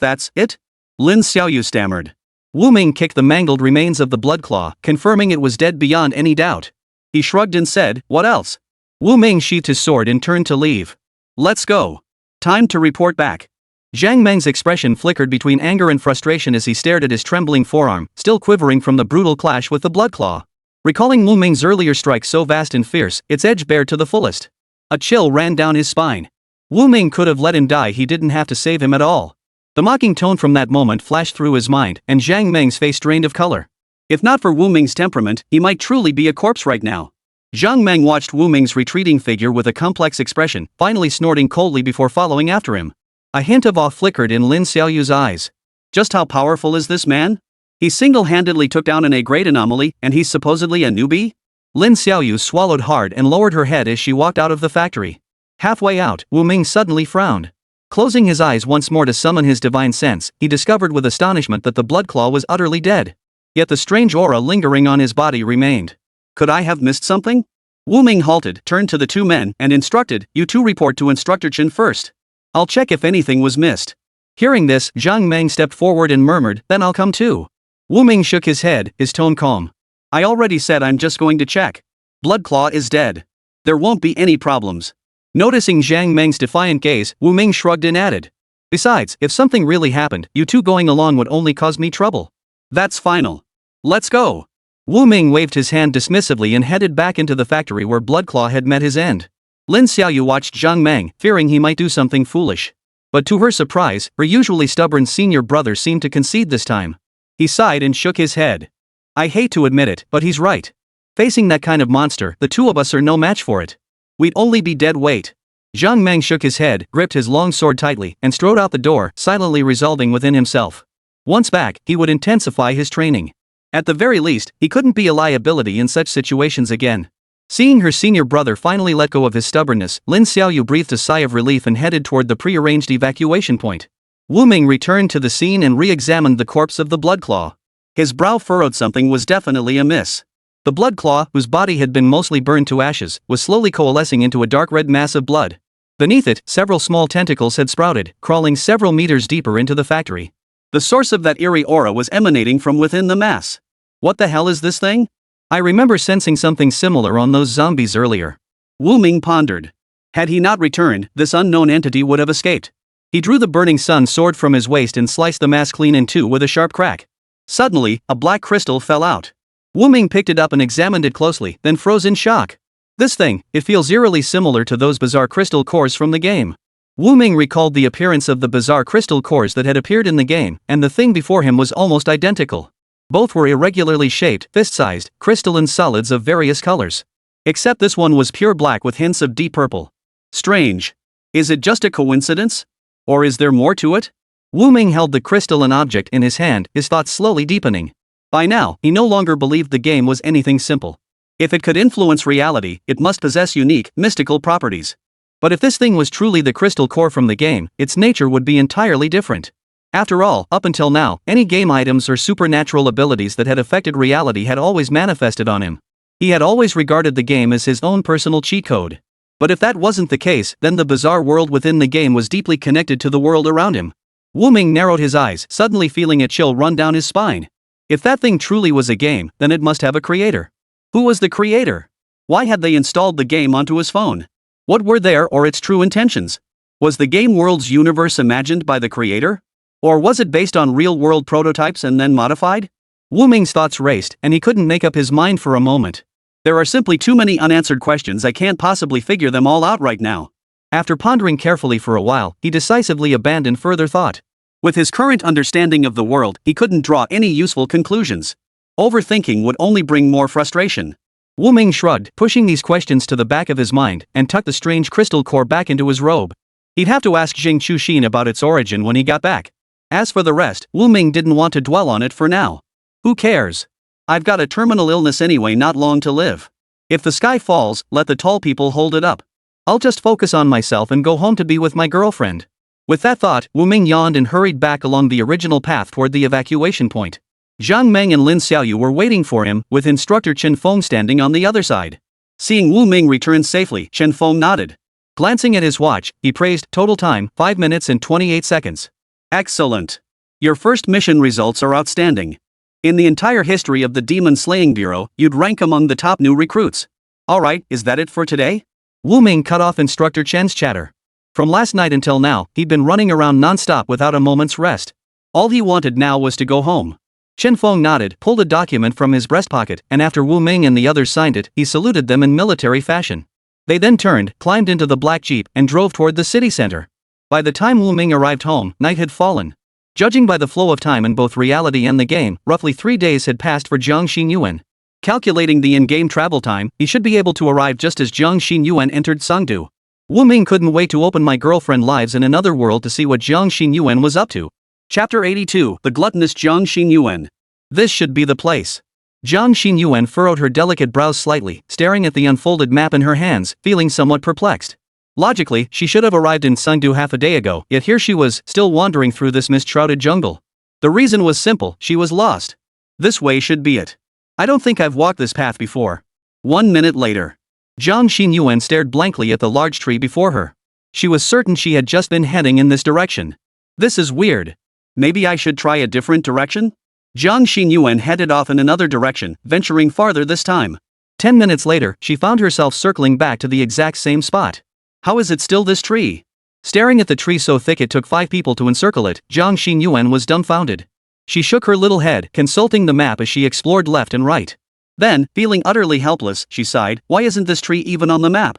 That's it? Lin Xiaoyu stammered. Wu Ming kicked the mangled remains of the Bloodclaw, confirming it was dead beyond any doubt. He shrugged and said, "What else?" Wu Ming sheathed his sword and turned to leave. "Let's go. Time to report back." Zhang Meng's expression flickered between anger and frustration as he stared at his trembling forearm, still quivering from the brutal clash with the Bloodclaw. Recalling Wu Ming's earlier strike so vast and fierce, its edge bared to the fullest. A chill ran down his spine. Wu Ming could have let him die, he didn't have to save him at all. The mocking tone from that moment flashed through his mind, and Zhang Meng's face drained of color. If not for Wu Ming's temperament, he might truly be a corpse right now. Zhang Meng watched Wu Ming's retreating figure with a complex expression, finally snorting coldly before following after him. A hint of awe flickered in Lin Xiaoyu's eyes. Just how powerful is this man? He single-handedly took down an A-grade anomaly, and he's supposedly a newbie? Lin Xiaoyu swallowed hard and lowered her head as she walked out of the factory. Halfway out, Wu Ming suddenly frowned. Closing his eyes once more to summon his divine sense, he discovered with astonishment that the Bloodclaw was utterly dead. Yet the strange aura lingering on his body remained. Could I have missed something? Wu Ming halted, turned to the two men, and instructed, "You two report to Instructor Chen first. I'll check if anything was missed." Hearing this, Zhang Meng stepped forward and murmured, "Then I'll come too." Wu Ming shook his head, his tone calm. "I already said I'm just going to check. Bloodclaw is dead. There won't be any problems." Noticing Zhang Meng's defiant gaze, Wu Ming shrugged and added, "Besides, if something really happened, you two going along would only cause me trouble." "That's final. Let's go." Wu Ming waved his hand dismissively and headed back into the factory where Bloodclaw had met his end. Lin Xiaoyu watched Zhang Meng, fearing he might do something foolish. But to her surprise, her usually stubborn senior brother seemed to concede this time. He sighed and shook his head. I hate to admit it, but he's right. Facing that kind of monster, the two of us are no match for it. We'd only be dead weight. Zhang Meng shook his head, gripped his long sword tightly, and strode out the door, silently resolving within himself. Once back, he would intensify his training. At the very least, he couldn't be a liability in such situations again. Seeing her senior brother finally let go of his stubbornness, Lin Xiaoyu breathed a sigh of relief and headed toward the pre-arranged evacuation point. Wu Ming returned to the scene and re-examined the corpse of the Bloodclaw. His brow furrowed. Something was definitely amiss. The Bloodclaw, whose body had been mostly burned to ashes, was slowly coalescing into a dark red mass of blood. Beneath it, several small tentacles had sprouted, crawling several meters deeper into the factory. The source of that eerie aura was emanating from within the mass. What the hell is this thing? I remember sensing something similar on those zombies earlier. Wu Ming pondered. Had he not returned, this unknown entity would have escaped. He drew the burning sun sword from his waist and sliced the mass clean in two with a sharp crack. Suddenly, a black crystal fell out. Wu Ming picked it up and examined it closely, then froze in shock. This thing, it feels eerily similar to those bizarre crystal cores from the game. Wu Ming recalled the appearance of the bizarre crystal cores that had appeared in the game, and the thing before him was almost identical. Both were irregularly shaped, fist-sized, crystalline solids of various colors. Except this one was pure black with hints of deep purple. Strange. Is it just a coincidence? Or is there more to it? Wu Ming held the crystalline object in his hand, his thoughts slowly deepening. By now, he no longer believed the game was anything simple. If it could influence reality, it must possess unique, mystical properties. But if this thing was truly the crystal core from the game, its nature would be entirely different. After all, up until now, any game items or supernatural abilities that had affected reality had always manifested on him. He had always regarded the game as his own personal cheat code. But if that wasn't the case, then the bizarre world within the game was deeply connected to the world around him. Wu Ming narrowed his eyes, suddenly feeling a chill run down his spine. If that thing truly was a game, then it must have a creator. Who was the creator? Why had they installed the game onto his phone? What were their or its true intentions? Was the game world's universe imagined by the creator? Or was it based on real-world prototypes and then modified? Wu Ming's thoughts raced, and he couldn't make up his mind for a moment. There are simply too many unanswered questions. I can't possibly figure them all out right now. After pondering carefully for a while, he decisively abandoned further thought. With his current understanding of the world, he couldn't draw any useful conclusions. Overthinking would only bring more frustration. Wu Ming shrugged, pushing these questions to the back of his mind, and tucked the strange crystal core back into his robe. He'd have to ask Jing Chuxin about its origin when he got back. As for the rest, Wu Ming didn't want to dwell on it for now. Who cares? I've got a terminal illness anyway, not long to live. If the sky falls, let the tall people hold it up. I'll just focus on myself and go home to be with my girlfriend. With that thought, Wu Ming yawned and hurried back along the original path toward the evacuation point. Zhang Meng and Lin Xiaoyu were waiting for him, with instructor Chen Feng standing on the other side. Seeing Wu Ming return safely, Chen Feng nodded. Glancing at his watch, he praised, total time, 5 minutes and 28 seconds. Excellent. Your first mission results are outstanding. In the entire history of the Demon Slaying Bureau, you'd rank among the top new recruits. Alright, is that it for today? Wu Ming cut off instructor Chen's chatter. From last night until now, he'd been running around non-stop without a moment's rest. All he wanted now was to go home. Chen Feng nodded, pulled a document from his breast pocket, and after Wu Ming and the others signed it, he saluted them in military fashion. They then turned, climbed into the black jeep, and drove toward the city center. By the time Wu Ming arrived home, night had fallen. Judging by the flow of time in both reality and the game, roughly 3 days had passed for Jiang Xinyuan. Calculating the in-game travel time, he should be able to arrive just as Jiang Xinyuan entered Sangdu. Wu Ming couldn't wait to open My Girlfriend Lives in Another World to see what Jiang Xinyuan was up to. Chapter 82, The Gluttonous Jiang Xinyuan. This should be the place. Jiang Xinyuan furrowed her delicate brows slightly, staring at the unfolded map in her hands, feeling somewhat perplexed. Logically, she should have arrived in Sangdu half a day ago, yet here she was, still wandering through this mist-shrouded jungle. The reason was simple, she was lost. This way should be it. I don't think I've walked this path before. 1 minute later. Jiang Xinyuan stared blankly at the large tree before her. She was certain she had just been heading in this direction. This is weird. Maybe I should try a different direction? Jiang Xinyuan headed off in another direction, venturing farther this time. 10 minutes later, she found herself circling back to the exact same spot. How is it still this tree? Staring at the tree so thick it took 5 people to encircle it, Jiang Xinyuan was dumbfounded. She shook her little head, consulting the map as she explored left and right. Then, feeling utterly helpless, she sighed, why isn't this tree even on the map?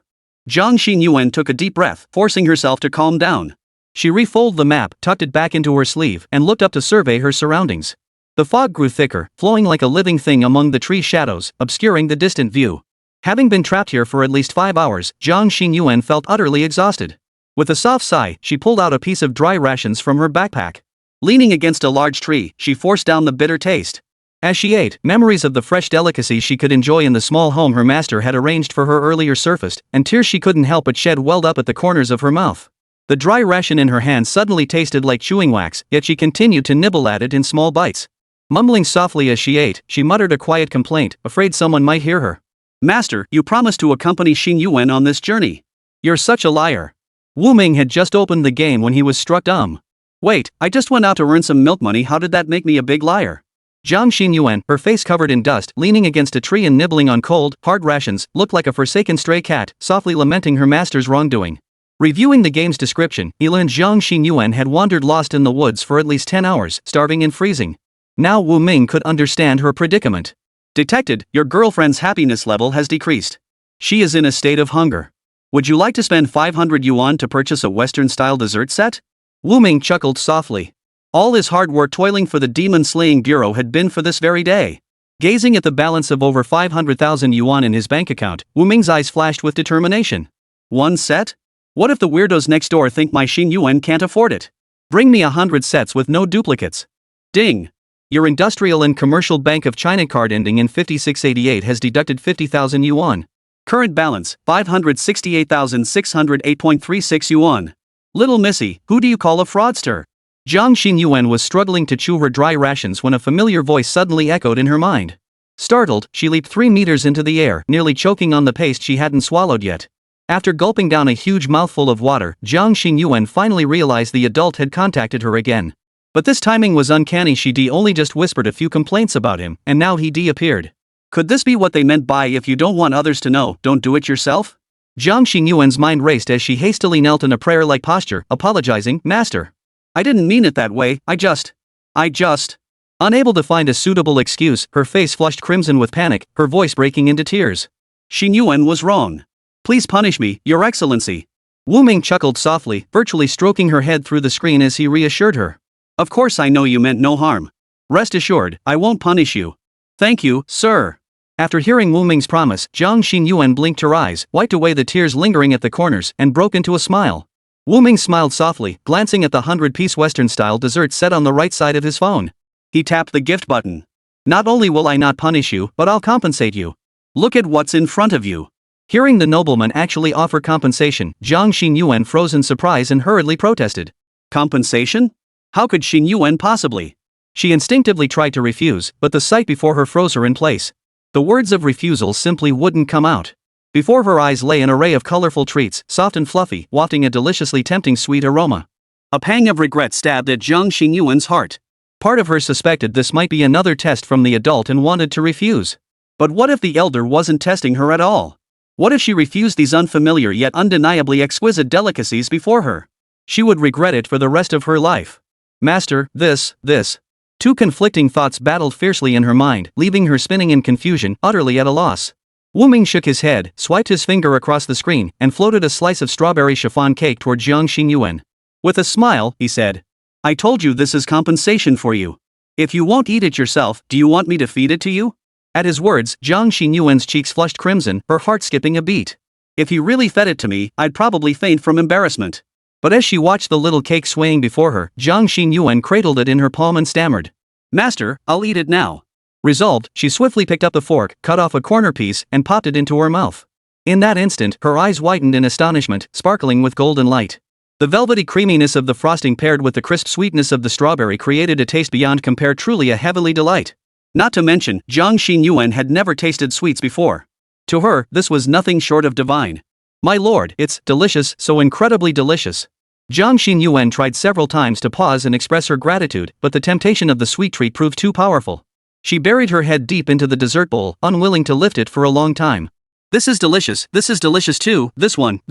Jiang Xinyuan took a deep breath, forcing herself to calm down. She refolded the map, tucked it back into her sleeve, and looked up to survey her surroundings. The fog grew thicker, flowing like a living thing among the tree shadows, obscuring the distant view. Having been trapped here for at least 5 hours, Jiang Xinyuan felt utterly exhausted. With a soft sigh, she pulled out a piece of dry rations from her backpack. Leaning against a large tree, she forced down the bitter taste. As she ate, memories of the fresh delicacies she could enjoy in the small home her master had arranged for her earlier surfaced, and tears she couldn't help but shed welled up at the corners of her mouth. The dry ration in her hand suddenly tasted like chewing wax, yet she continued to nibble at it in small bites. Mumbling softly as she ate, she muttered a quiet complaint, afraid someone might hear her. "Master, you promised to accompany Xinyuan on this journey. You're such a liar." Wu Ming had just opened the game when he was struck dumb. "Wait, I just went out to earn some milk money. How did that make me a big liar?" Jiang Xinyuan, her face covered in dust, leaning against a tree and nibbling on cold, hard rations, looked like a forsaken stray cat, softly lamenting her master's wrongdoing. Reviewing the game's description, he learned Jiang Xinyuan had wandered lost in the woods for at least 10 hours, starving and freezing. Now Wu Ming could understand her predicament. "Detected, your girlfriend's happiness level has decreased. She is in a state of hunger. Would you like to spend 500 yuan to purchase a Western-style dessert set?" Wu Ming chuckled softly. All his hard work toiling for the demon-slaying bureau had been for this very day. Gazing at the balance of over 500,000 yuan in his bank account, Wu Ming's eyes flashed with determination. "One set? What if the weirdos next door think my Xinyuan can't afford it? Bring me 100 sets with no duplicates." Ding! Your Industrial and Commercial Bank of China card ending in 5688 has deducted 50,000 yuan. Current balance, 568,608.36 yuan. Little Missy, who do you call a fraudster? Jiang Xinyuan was struggling to chew her dry rations when a familiar voice suddenly echoed in her mind. Startled, she leaped 3 meters into the air, nearly choking on the paste she hadn't swallowed yet. After gulping down a huge mouthful of water, Jiang Xinyuan finally realized the adult had contacted her again. But this timing was uncanny. She only just whispered a few complaints about him, and now he appeared. Could this be what they meant by "if you don't want others to know, don't do it yourself"? Jiang Xinyuan's mind raced as she hastily knelt in a prayer-like posture, apologizing, "Master. I didn't mean it that way, I just. Unable to find a suitable excuse, her face flushed crimson with panic, her voice breaking into tears. "Xinyuan was wrong. Please punish me, Your Excellency." Wu Ming chuckled softly, virtually stroking her head through the screen as he reassured her. "Of course I know you meant no harm. Rest assured, I won't punish you." "Thank you, sir." After hearing Wu Ming's promise, Jiang Xinyuan blinked her eyes, wiped away the tears lingering at the corners, and broke into a smile. Wu Ming smiled softly, glancing at the 100-piece Western-style dessert set on the right side of his phone. He tapped the gift button. "Not only will I not punish you, but I'll compensate you. Look at what's in front of you." Hearing the nobleman actually offer compensation, Jiang Xinyuan froze in surprise and hurriedly protested. "Compensation? How could Xinyuan possibly?" She instinctively tried to refuse, but the sight before her froze her in place. The words of refusal simply wouldn't come out. Before her eyes lay an array of colorful treats, soft and fluffy, wafting a deliciously tempting sweet aroma. A pang of regret stabbed at Jiang Xinyuan's heart. Part of her suspected this might be another test from the adult and wanted to refuse. But what if the elder wasn't testing her at all? What if she refused these unfamiliar yet undeniably exquisite delicacies before her? She would regret it for the rest of her life. "Master, this. Two conflicting thoughts battled fiercely in her mind, leaving her spinning in confusion, utterly at a loss. Wu Ming shook his head, swiped his finger across the screen, and floated a slice of strawberry chiffon cake toward Jiang Xinyuan. With a smile, he said, "I told you this is compensation for you. If you won't eat it yourself, do you want me to feed it to you?" At his words, Jiang Xinyuan's cheeks flushed crimson, her heart skipping a beat. "If he really fed it to me, I'd probably faint from embarrassment." But as she watched the little cake swaying before her, Jiang Xinyuan cradled it in her palm and stammered, "Master, I'll eat it now." Resolved, she swiftly picked up the fork, cut off a corner piece, and popped it into her mouth. In that instant, her eyes widened in astonishment, sparkling with golden light. The velvety creaminess of the frosting paired with the crisp sweetness of the strawberry created a taste beyond compare, truly a heavenly delight. Not to mention, Jiang Xinyuan had never tasted sweets before. To her, this was nothing short of divine. "My lord, it's delicious, so incredibly delicious." Jiang Xinyuan tried several times to pause and express her gratitude, but the temptation of the sweet treat proved too powerful. She buried her head deep into the dessert bowl, unwilling to lift it for a long time. This is delicious too, this one,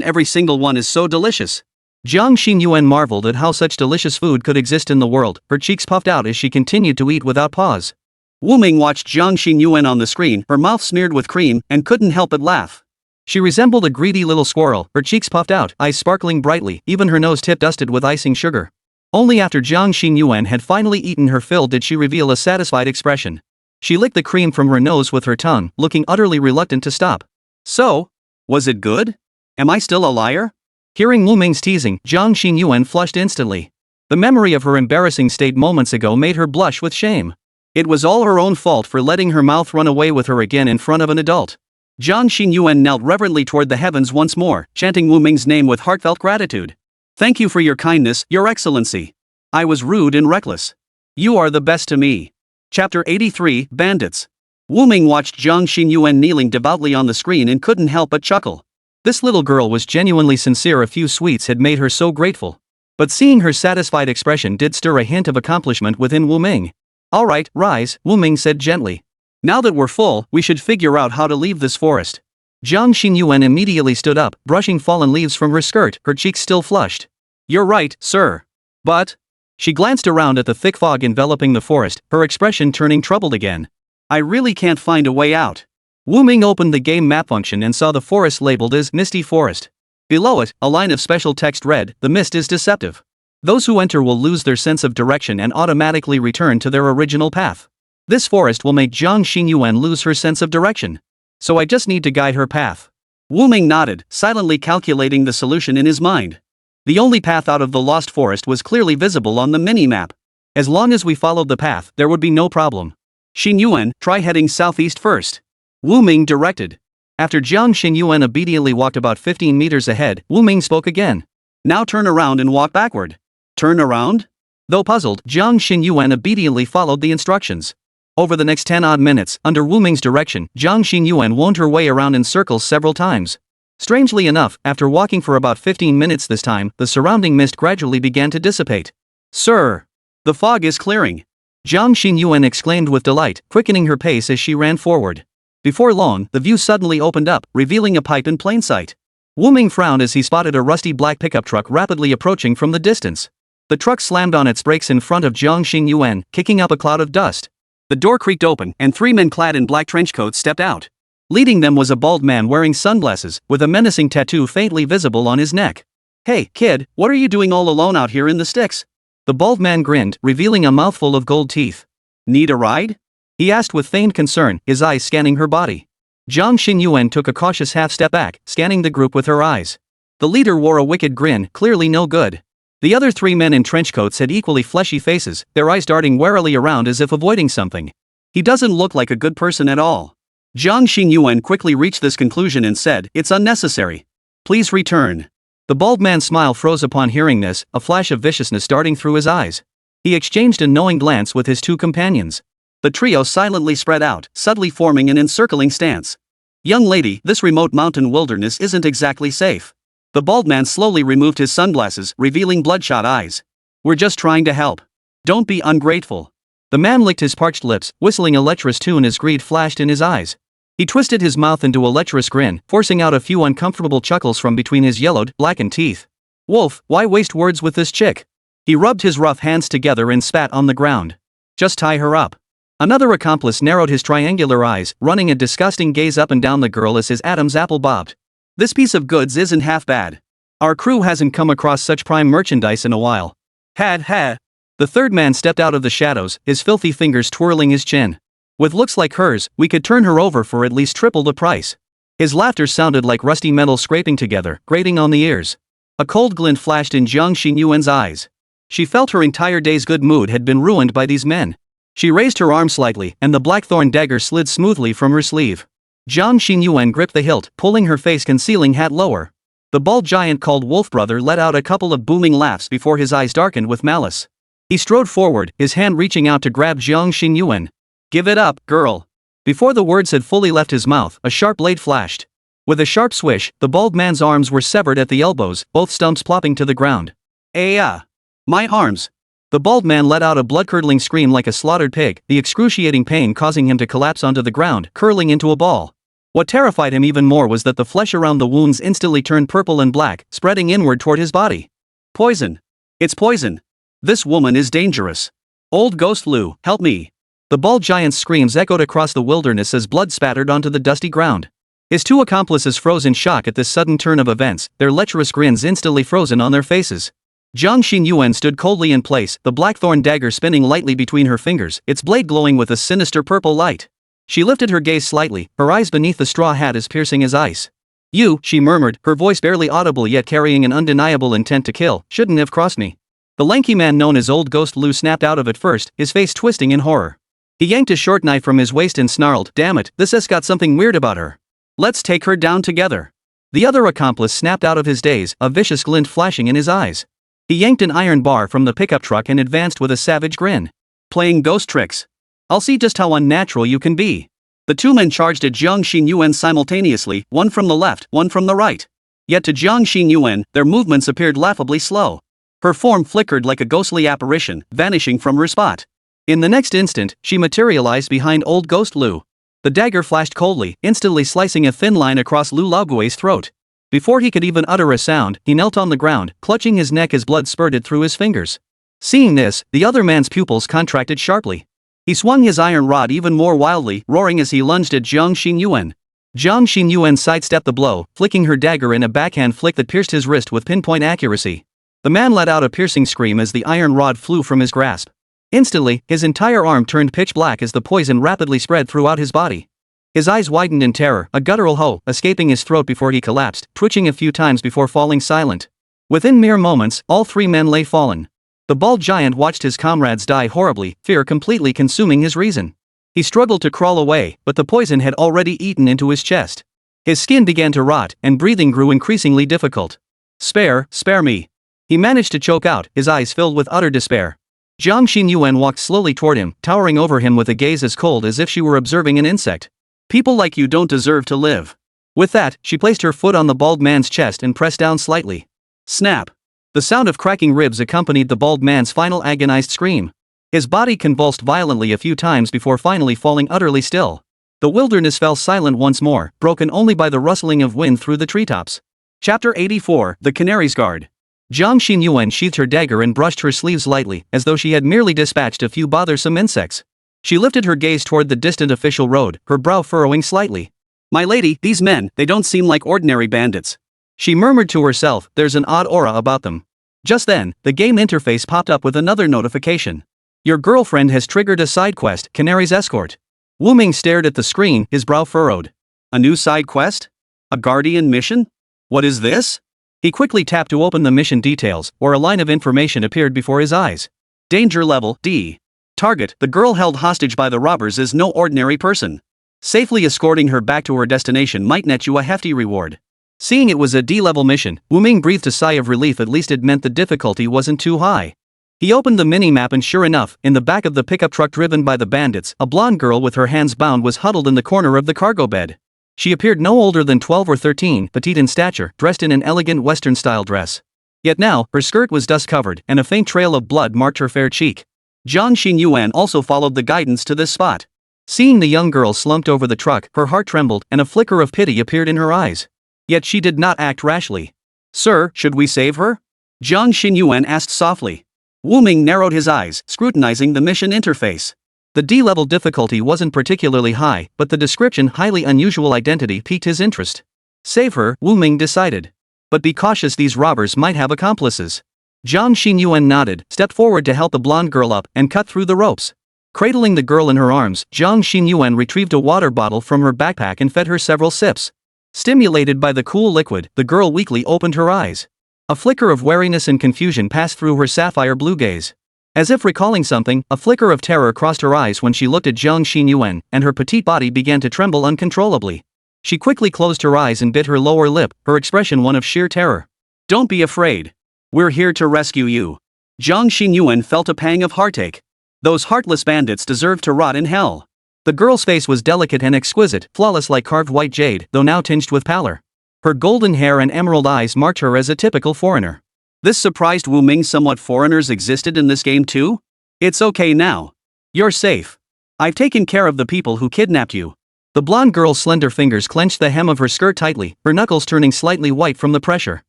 every single one is so delicious." Jiang Xinyuan marveled at how such delicious food could exist in the world, her cheeks puffed out as she continued to eat without pause. Wu Ming watched Jiang Xinyuan on the screen, her mouth smeared with cream, and couldn't help but laugh. She resembled a greedy little squirrel, her cheeks puffed out, eyes sparkling brightly, even her nose tip dusted with icing sugar. Only after Jiang Xinyuan had finally eaten her fill did she reveal a satisfied expression. She licked the cream from her nose with her tongue, looking utterly reluctant to stop. So? Was it good? Am I still a liar? Hearing Wu Ming's teasing, Jiang Xinyuan flushed instantly. The memory of her embarrassing state moments ago made her blush with shame. It was all her own fault for letting her mouth run away with her again in front of an adult. Jiang Xinyuan knelt reverently toward the heavens once more, chanting Wu Ming's name with heartfelt gratitude. Thank you for your kindness, Your Excellency. I was rude and reckless. You are the best to me. Chapter 83, Bandits. Wu Ming watched Jiang Xinyuan kneeling devoutly on the screen and couldn't help but chuckle. This little girl was genuinely sincere. A few sweets had made her so grateful. But seeing her satisfied expression did stir a hint of accomplishment within Wu Ming. All right, rise, Wu Ming said gently. Now that we're full, we should figure out how to leave this forest. Jiang Xinyuan immediately stood up, brushing fallen leaves from her skirt, her cheeks still flushed. You're right, sir. But... She glanced around at the thick fog enveloping the forest, her expression turning troubled again. I really can't find a way out. Wu Ming opened the game map function and saw the forest labeled as Misty Forest. Below it, a line of special text read, "The mist is deceptive. Those who enter will lose their sense of direction and automatically return to their original path. This forest will make Jiang Xinyuan lose her sense of direction. So I just need to guide her path." Wu Ming nodded, silently calculating the solution in his mind. The only path out of the lost forest was clearly visible on the mini-map. As long as we followed the path, there would be no problem. Xinyuan, try heading southeast first. Wu Ming directed. After Jiang Xinyuan obediently walked about 15 meters ahead, Wu Ming spoke again. Now turn around and walk backward. Turn around? Though puzzled, Jiang Xinyuan obediently followed the instructions. Over the next 10-odd minutes, under Wu Ming's direction, Jiang Xinyuan wound her way around in circles several times. Strangely enough, after walking for about 15 minutes this time, the surrounding mist gradually began to dissipate. Sir! The fog is clearing! Jiang Xinyuan exclaimed with delight, quickening her pace as she ran forward. Before long, the view suddenly opened up, revealing a pipe in plain sight. Wu Ming frowned as he spotted a rusty black pickup truck rapidly approaching from the distance. The truck slammed on its brakes in front of Jiang Xinyuan, kicking up a cloud of dust. The door creaked open, and 3 men clad in black trench coats stepped out. Leading them was a bald man wearing sunglasses, with a menacing tattoo faintly visible on his neck. Hey, kid, what are you doing all alone out here in the sticks? The bald man grinned, revealing a mouthful of gold teeth. Need a ride? He asked with feigned concern, his eyes scanning her body. Jiang Xinyuan took a cautious half-step back, scanning the group with her eyes. The leader wore a wicked grin, clearly no good. The other 3 men in trench coats had equally fleshy faces, their eyes darting warily around as if avoiding something. He doesn't look like a good person at all. Jiang Xinyuan quickly reached this conclusion and said, "It's unnecessary. Please return." The bald man's smile froze upon hearing this, a flash of viciousness darting through his eyes. He exchanged a knowing glance with his 2 companions. The trio silently spread out, subtly forming an encircling stance. Young lady, this remote mountain wilderness isn't exactly safe. The bald man slowly removed his sunglasses, revealing bloodshot eyes. We're just trying to help. Don't be ungrateful. The man licked his parched lips, whistling a lecherous tune as greed flashed in his eyes. He twisted his mouth into a lecherous grin, forcing out a few uncomfortable chuckles from between his yellowed, blackened teeth. Wolf, why waste words with this chick? He rubbed his rough hands together and spat on the ground. Just tie her up. Another accomplice narrowed his triangular eyes, running a disgusting gaze up and down the girl as his Adam's apple bobbed. This piece of goods isn't half bad. Our crew hasn't come across such prime merchandise in a while. Ha. The third man stepped out of the shadows, his filthy fingers twirling his chin. With looks like hers, we could turn her over for at least triple the price. His laughter sounded like rusty metal scraping together, grating on the ears. A cold glint flashed in Jiang Xinyuan's eyes. She felt her entire day's good mood had been ruined by these men. She raised her arm slightly, and the blackthorn dagger slid smoothly from her sleeve. Jiang Xinyuan gripped the hilt, pulling her face-concealing hat lower. The bald giant called Wolf Brother let out a couple of booming laughs before his eyes darkened with malice. He strode forward, his hand reaching out to grab Jiang Xinyuan. Give it up, girl. Before the words had fully left his mouth, a sharp blade flashed. With a sharp swish, the bald man's arms were severed at the elbows, both stumps plopping to the ground. My arms. The bald man let out a blood-curdling scream like a slaughtered pig, the excruciating pain causing him to collapse onto the ground, curling into a ball. What terrified him even more was that the flesh around the wounds instantly turned purple and black, spreading inward toward his body. Poison. It's poison. This woman is dangerous. Old Ghost Lu, help me. The bald giant's screams echoed across the wilderness as blood spattered onto the dusty ground. His two accomplices froze in shock at this sudden turn of events, their lecherous grins instantly frozen on their faces. Jiang Xinyuan stood coldly in place, the blackthorn dagger spinning lightly between her fingers, its blade glowing with a sinister purple light. She lifted her gaze slightly, her eyes beneath the straw hat as piercing as ice. "You," she murmured, her voice barely audible yet carrying an undeniable intent to kill, "shouldn't have crossed me." The lanky man known as Old Ghost Lu snapped out of it first, his face twisting in horror. He yanked a short knife from his waist and snarled, "Damn it, this has got something weird about her. Let's take her down together." The other accomplice snapped out of his daze, a vicious glint flashing in his eyes. He yanked an iron bar from the pickup truck and advanced with a savage grin. "Playing ghost tricks? I'll see just how unnatural you can be." The two men charged at Jiang Xinyuan simultaneously, one from the left, one from the right. Yet to Jiang Xinyuan, their movements appeared laughably slow. Her form flickered like a ghostly apparition, vanishing from her spot. In the next instant, she materialized behind Old Ghost Lu. The dagger flashed coldly, instantly slicing a thin line across Lu Laogui's throat. Before he could even utter a sound, he knelt on the ground, clutching his neck as blood spurted through his fingers. Seeing this, the other man's pupils contracted sharply. He swung his iron rod even more wildly, roaring as he lunged at Jiang Xinyuan. Jiang Xinyuan sidestepped the blow, flicking her dagger in a backhand flick that pierced his wrist with pinpoint accuracy. The man let out a piercing scream as the iron rod flew from his grasp. Instantly, his entire arm turned pitch black as the poison rapidly spread throughout his body. His eyes widened in terror, a guttural "ho" escaping his throat before he collapsed, twitching a few times before falling silent. Within mere moments, all three men lay fallen. The bald giant watched his comrades die horribly, fear completely consuming his reason. He struggled to crawl away, but the poison had already eaten into his chest. His skin began to rot, and breathing grew increasingly difficult. Spare me." He managed to choke out, his eyes filled with utter despair. Jiang Xinyuan walked slowly toward him, towering over him with a gaze as cold as if she were observing an insect. "People like you don't deserve to live." With that, she placed her foot on the bald man's chest and pressed down slightly. Snap! The sound of cracking ribs accompanied the bald man's final agonized scream. His body convulsed violently a few times before finally falling utterly still. The wilderness fell silent once more, broken only by the rustling of wind through the treetops. Chapter 84, The Canary's Guard. Jiang Xinyuan sheathed her dagger and brushed her sleeves lightly, as though she had merely dispatched a few bothersome insects. She lifted her gaze toward the distant official road, her brow furrowing slightly. "My lady, these men, they don't seem like ordinary bandits." She murmured to herself, "There's an odd aura about them." Just then, the game interface popped up with another notification. "Your girlfriend has triggered a side quest, Canary's Escort." Wu Ming stared at the screen, his brow furrowed. "A new side quest? A guardian mission? What is this?" He quickly tapped to open the mission details, or a line of information appeared before his eyes. Danger level, D. Target, the girl held hostage by the robbers is no ordinary person. Safely escorting her back to her destination might net you a hefty reward. Seeing it was a D-level mission, Wu Ming breathed a sigh of relief, at least it meant the difficulty wasn't too high. He opened the mini-map and sure enough, in the back of the pickup truck driven by the bandits, a blonde girl with her hands bound was huddled in the corner of the cargo bed. She appeared no older than 12 or 13, petite in stature, dressed in an elegant Western-style dress. Yet now, her skirt was dust-covered, and a faint trail of blood marked her fair cheek. Jiang Xinyuan also followed the guidance to this spot. Seeing the young girl slumped over the truck, her heart trembled, and a flicker of pity appeared in her eyes. Yet she did not act rashly. "Sir, should we save her?" Jiang Xinyuan asked softly. Wu Ming narrowed his eyes, scrutinizing the mission interface. The D-level difficulty wasn't particularly high, but the description highly unusual identity piqued his interest. Save her, Wu Ming decided. But be cautious, these robbers might have accomplices. Jiang Xinyuan nodded, stepped forward to help the blonde girl up, and cut through the ropes. Cradling the girl in her arms, Jiang Xinyuan retrieved a water bottle from her backpack and fed her several sips. Stimulated by the cool liquid, the girl weakly opened her eyes. A flicker of wariness and confusion passed through her sapphire blue gaze. As if recalling something, a flicker of terror crossed her eyes when she looked at Jiang Xinyuan, and her petite body began to tremble uncontrollably. She quickly closed her eyes and bit her lower lip, her expression one of sheer terror. "Don't be afraid. We're here to rescue you." Jiang Xinyuan felt a pang of heartache. Those heartless bandits deserved to rot in hell. The girl's face was delicate and exquisite, flawless like carved white jade, though now tinged with pallor. Her golden hair and emerald eyes marked her as a typical foreigner. This surprised Wu Ming somewhat. Foreigners existed in this game too? "It's okay now. You're safe. I've taken care of the people who kidnapped you." The blonde girl's slender fingers clenched the hem of her skirt tightly, her knuckles turning slightly white from the pressure.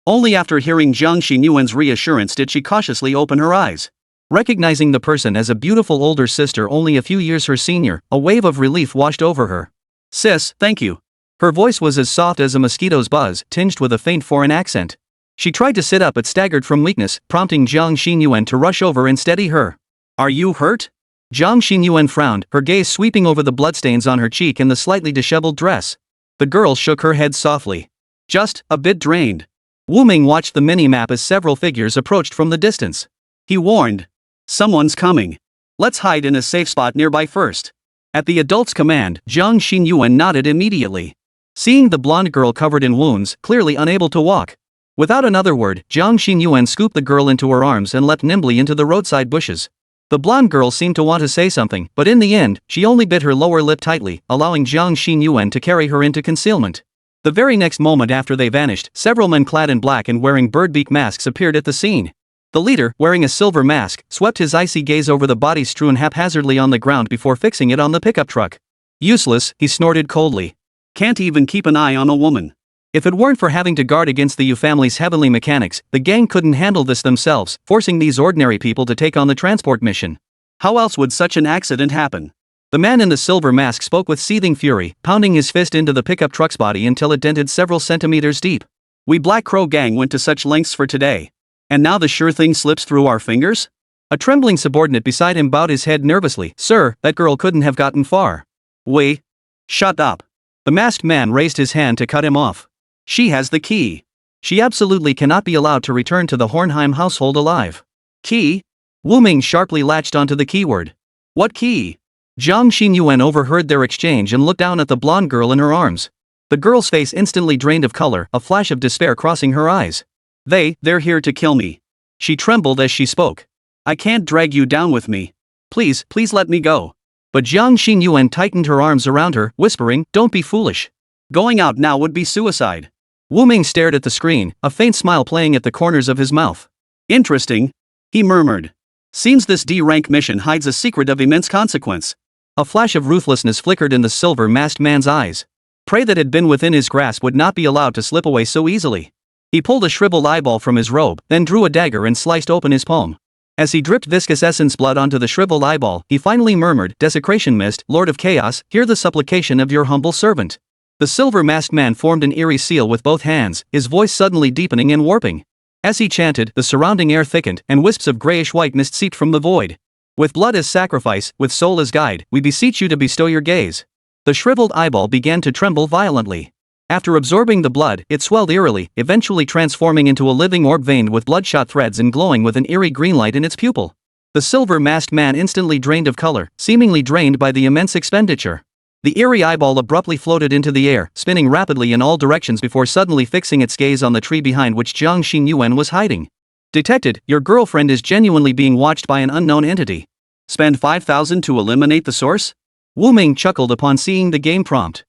Only after hearing Jiang Xinyuan's reassurance did she cautiously open her eyes. Recognizing the person as a beautiful older sister only a few years her senior, a wave of relief washed over her. "Sis, thank you. Her voice was as soft as a mosquito's buzz, tinged with a faint foreign accent. She tried to sit up but staggered from weakness, prompting Jiang Xinyuan to rush over and steady her. "Are you hurt?" Jiang Xinyuan frowned, her gaze sweeping over the bloodstains on her cheek and the slightly disheveled dress. The girl shook her head softly. "Just a bit drained." Wu Ming watched the mini-map as several figures approached from the distance. He warned. "Someone's coming. Let's hide in a safe spot nearby first." At the adult's command, Jiang Xinyuan nodded immediately. Seeing the blonde girl covered in wounds, clearly unable to walk. Without another word, Jiang Xinyuan scooped the girl into her arms and leapt nimbly into the roadside bushes. The blonde girl seemed to want to say something, but in the end, she only bit her lower lip tightly, allowing Jiang Xinyuan to carry her into concealment. The very next moment after they vanished, several men clad in black and wearing birdbeak masks appeared at the scene. The leader, wearing a silver mask, swept his icy gaze over the bodies strewn haphazardly on the ground before fixing it on the pickup truck. "Useless," he snorted coldly. "Can't even keep an eye on a woman." If it weren't for having to guard against the Yu family's heavenly mechanics, the gang couldn't handle this themselves, forcing these ordinary people to take on the transport mission. How else would such an accident happen? The man in the silver mask spoke with seething fury, pounding his fist into the pickup truck's body until it dented several centimeters deep. "We Black Crow gang went to such lengths for today. And now the sure thing slips through our fingers?" A trembling subordinate beside him bowed his head nervously. "Sir, that girl couldn't have gotten far." "Wait. Shut up." The masked man raised his hand to cut him off. "She has the key. She absolutely cannot be allowed to return to the Hornheim household alive." "Key?" Wu Ming sharply latched onto the keyword. "What key?" Jiang Xinyuan overheard their exchange and looked down at the blonde girl in her arms. The girl's face instantly drained of color, a flash of despair crossing her eyes. They're here to kill me." She trembled as she spoke. "I can't drag you down with me. Please let me go." But Jiang Xinyuan tightened her arms around her, whispering, "Don't be foolish. Going out now would be suicide." Wu Ming stared at the screen, a faint smile playing at the corners of his mouth. "Interesting," he murmured. "Seems this D-rank mission hides a secret of immense consequence." A flash of ruthlessness flickered in the silver-masked man's eyes. Prey that had been within his grasp would not be allowed to slip away so easily. He pulled a shriveled eyeball from his robe, then drew a dagger and sliced open his palm. As he dripped viscous essence blood onto the shriveled eyeball, he finally murmured, "Desecration Mist, Lord of Chaos, hear the supplication of your humble servant." The silver-masked man formed an eerie seal with both hands, his voice suddenly deepening and warping. As he chanted, the surrounding air thickened, and wisps of grayish-white mist seeped from the void. "With blood as sacrifice, with soul as guide, we beseech you to bestow your gaze." The shriveled eyeball began to tremble violently. After absorbing the blood, it swelled eerily, eventually transforming into a living orb veined with bloodshot threads and glowing with an eerie green light in its pupil. The silver-masked man instantly drained of color, seemingly drained by the immense expenditure. The eerie eyeball abruptly floated into the air, spinning rapidly in all directions before suddenly fixing its gaze on the tree behind which Jiang Xinyuan was hiding. "Detected, your girlfriend is genuinely being watched by an unknown entity. Spend 5,000 to eliminate the source?" Wu Ming chuckled upon seeing the game prompt.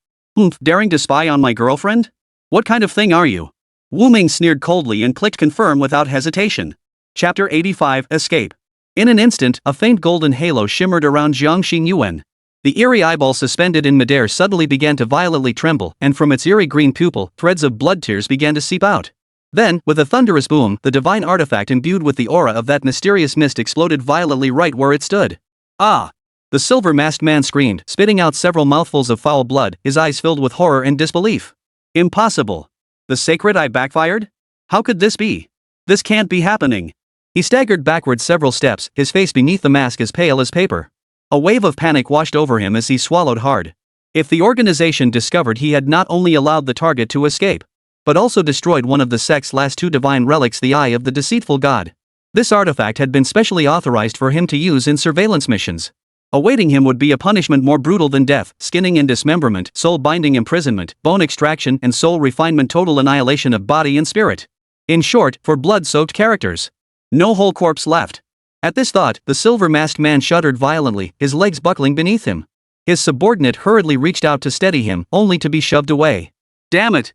Daring to spy on my girlfriend? What kind of thing are you?" Wu Ming sneered coldly and clicked confirm without hesitation. Chapter 85, Escape. In an instant, a faint golden halo shimmered around Jiang Xinyuan. The eerie eyeball suspended in midair suddenly began to violently tremble, and from its eerie green pupil, threads of blood tears began to seep out. Then, with a thunderous boom, the divine artifact imbued with the aura of that mysterious mist exploded violently right where it stood. "Ah!" The silver-masked man screamed, spitting out several mouthfuls of foul blood, his eyes filled with horror and disbelief. "Impossible! The sacred eye backfired? How could this be? This can't be happening." He staggered backward several steps, his face beneath the mask as pale as paper. A wave of panic washed over him as he swallowed hard. If the organization discovered he had not only allowed the target to escape, but also destroyed one of the sect's last two divine relics, the Eye of the Deceitful God. This artifact had been specially authorized for him to use in surveillance missions. Awaiting him would be a punishment more brutal than death, skinning and dismemberment, soul-binding imprisonment, bone extraction and soul refinement, total annihilation of body and spirit. In short, for blood-soaked characters. No whole corpse left. At this thought, the silver-masked man shuddered violently, his legs buckling beneath him. His subordinate hurriedly reached out to steady him, only to be shoved away. Damn it!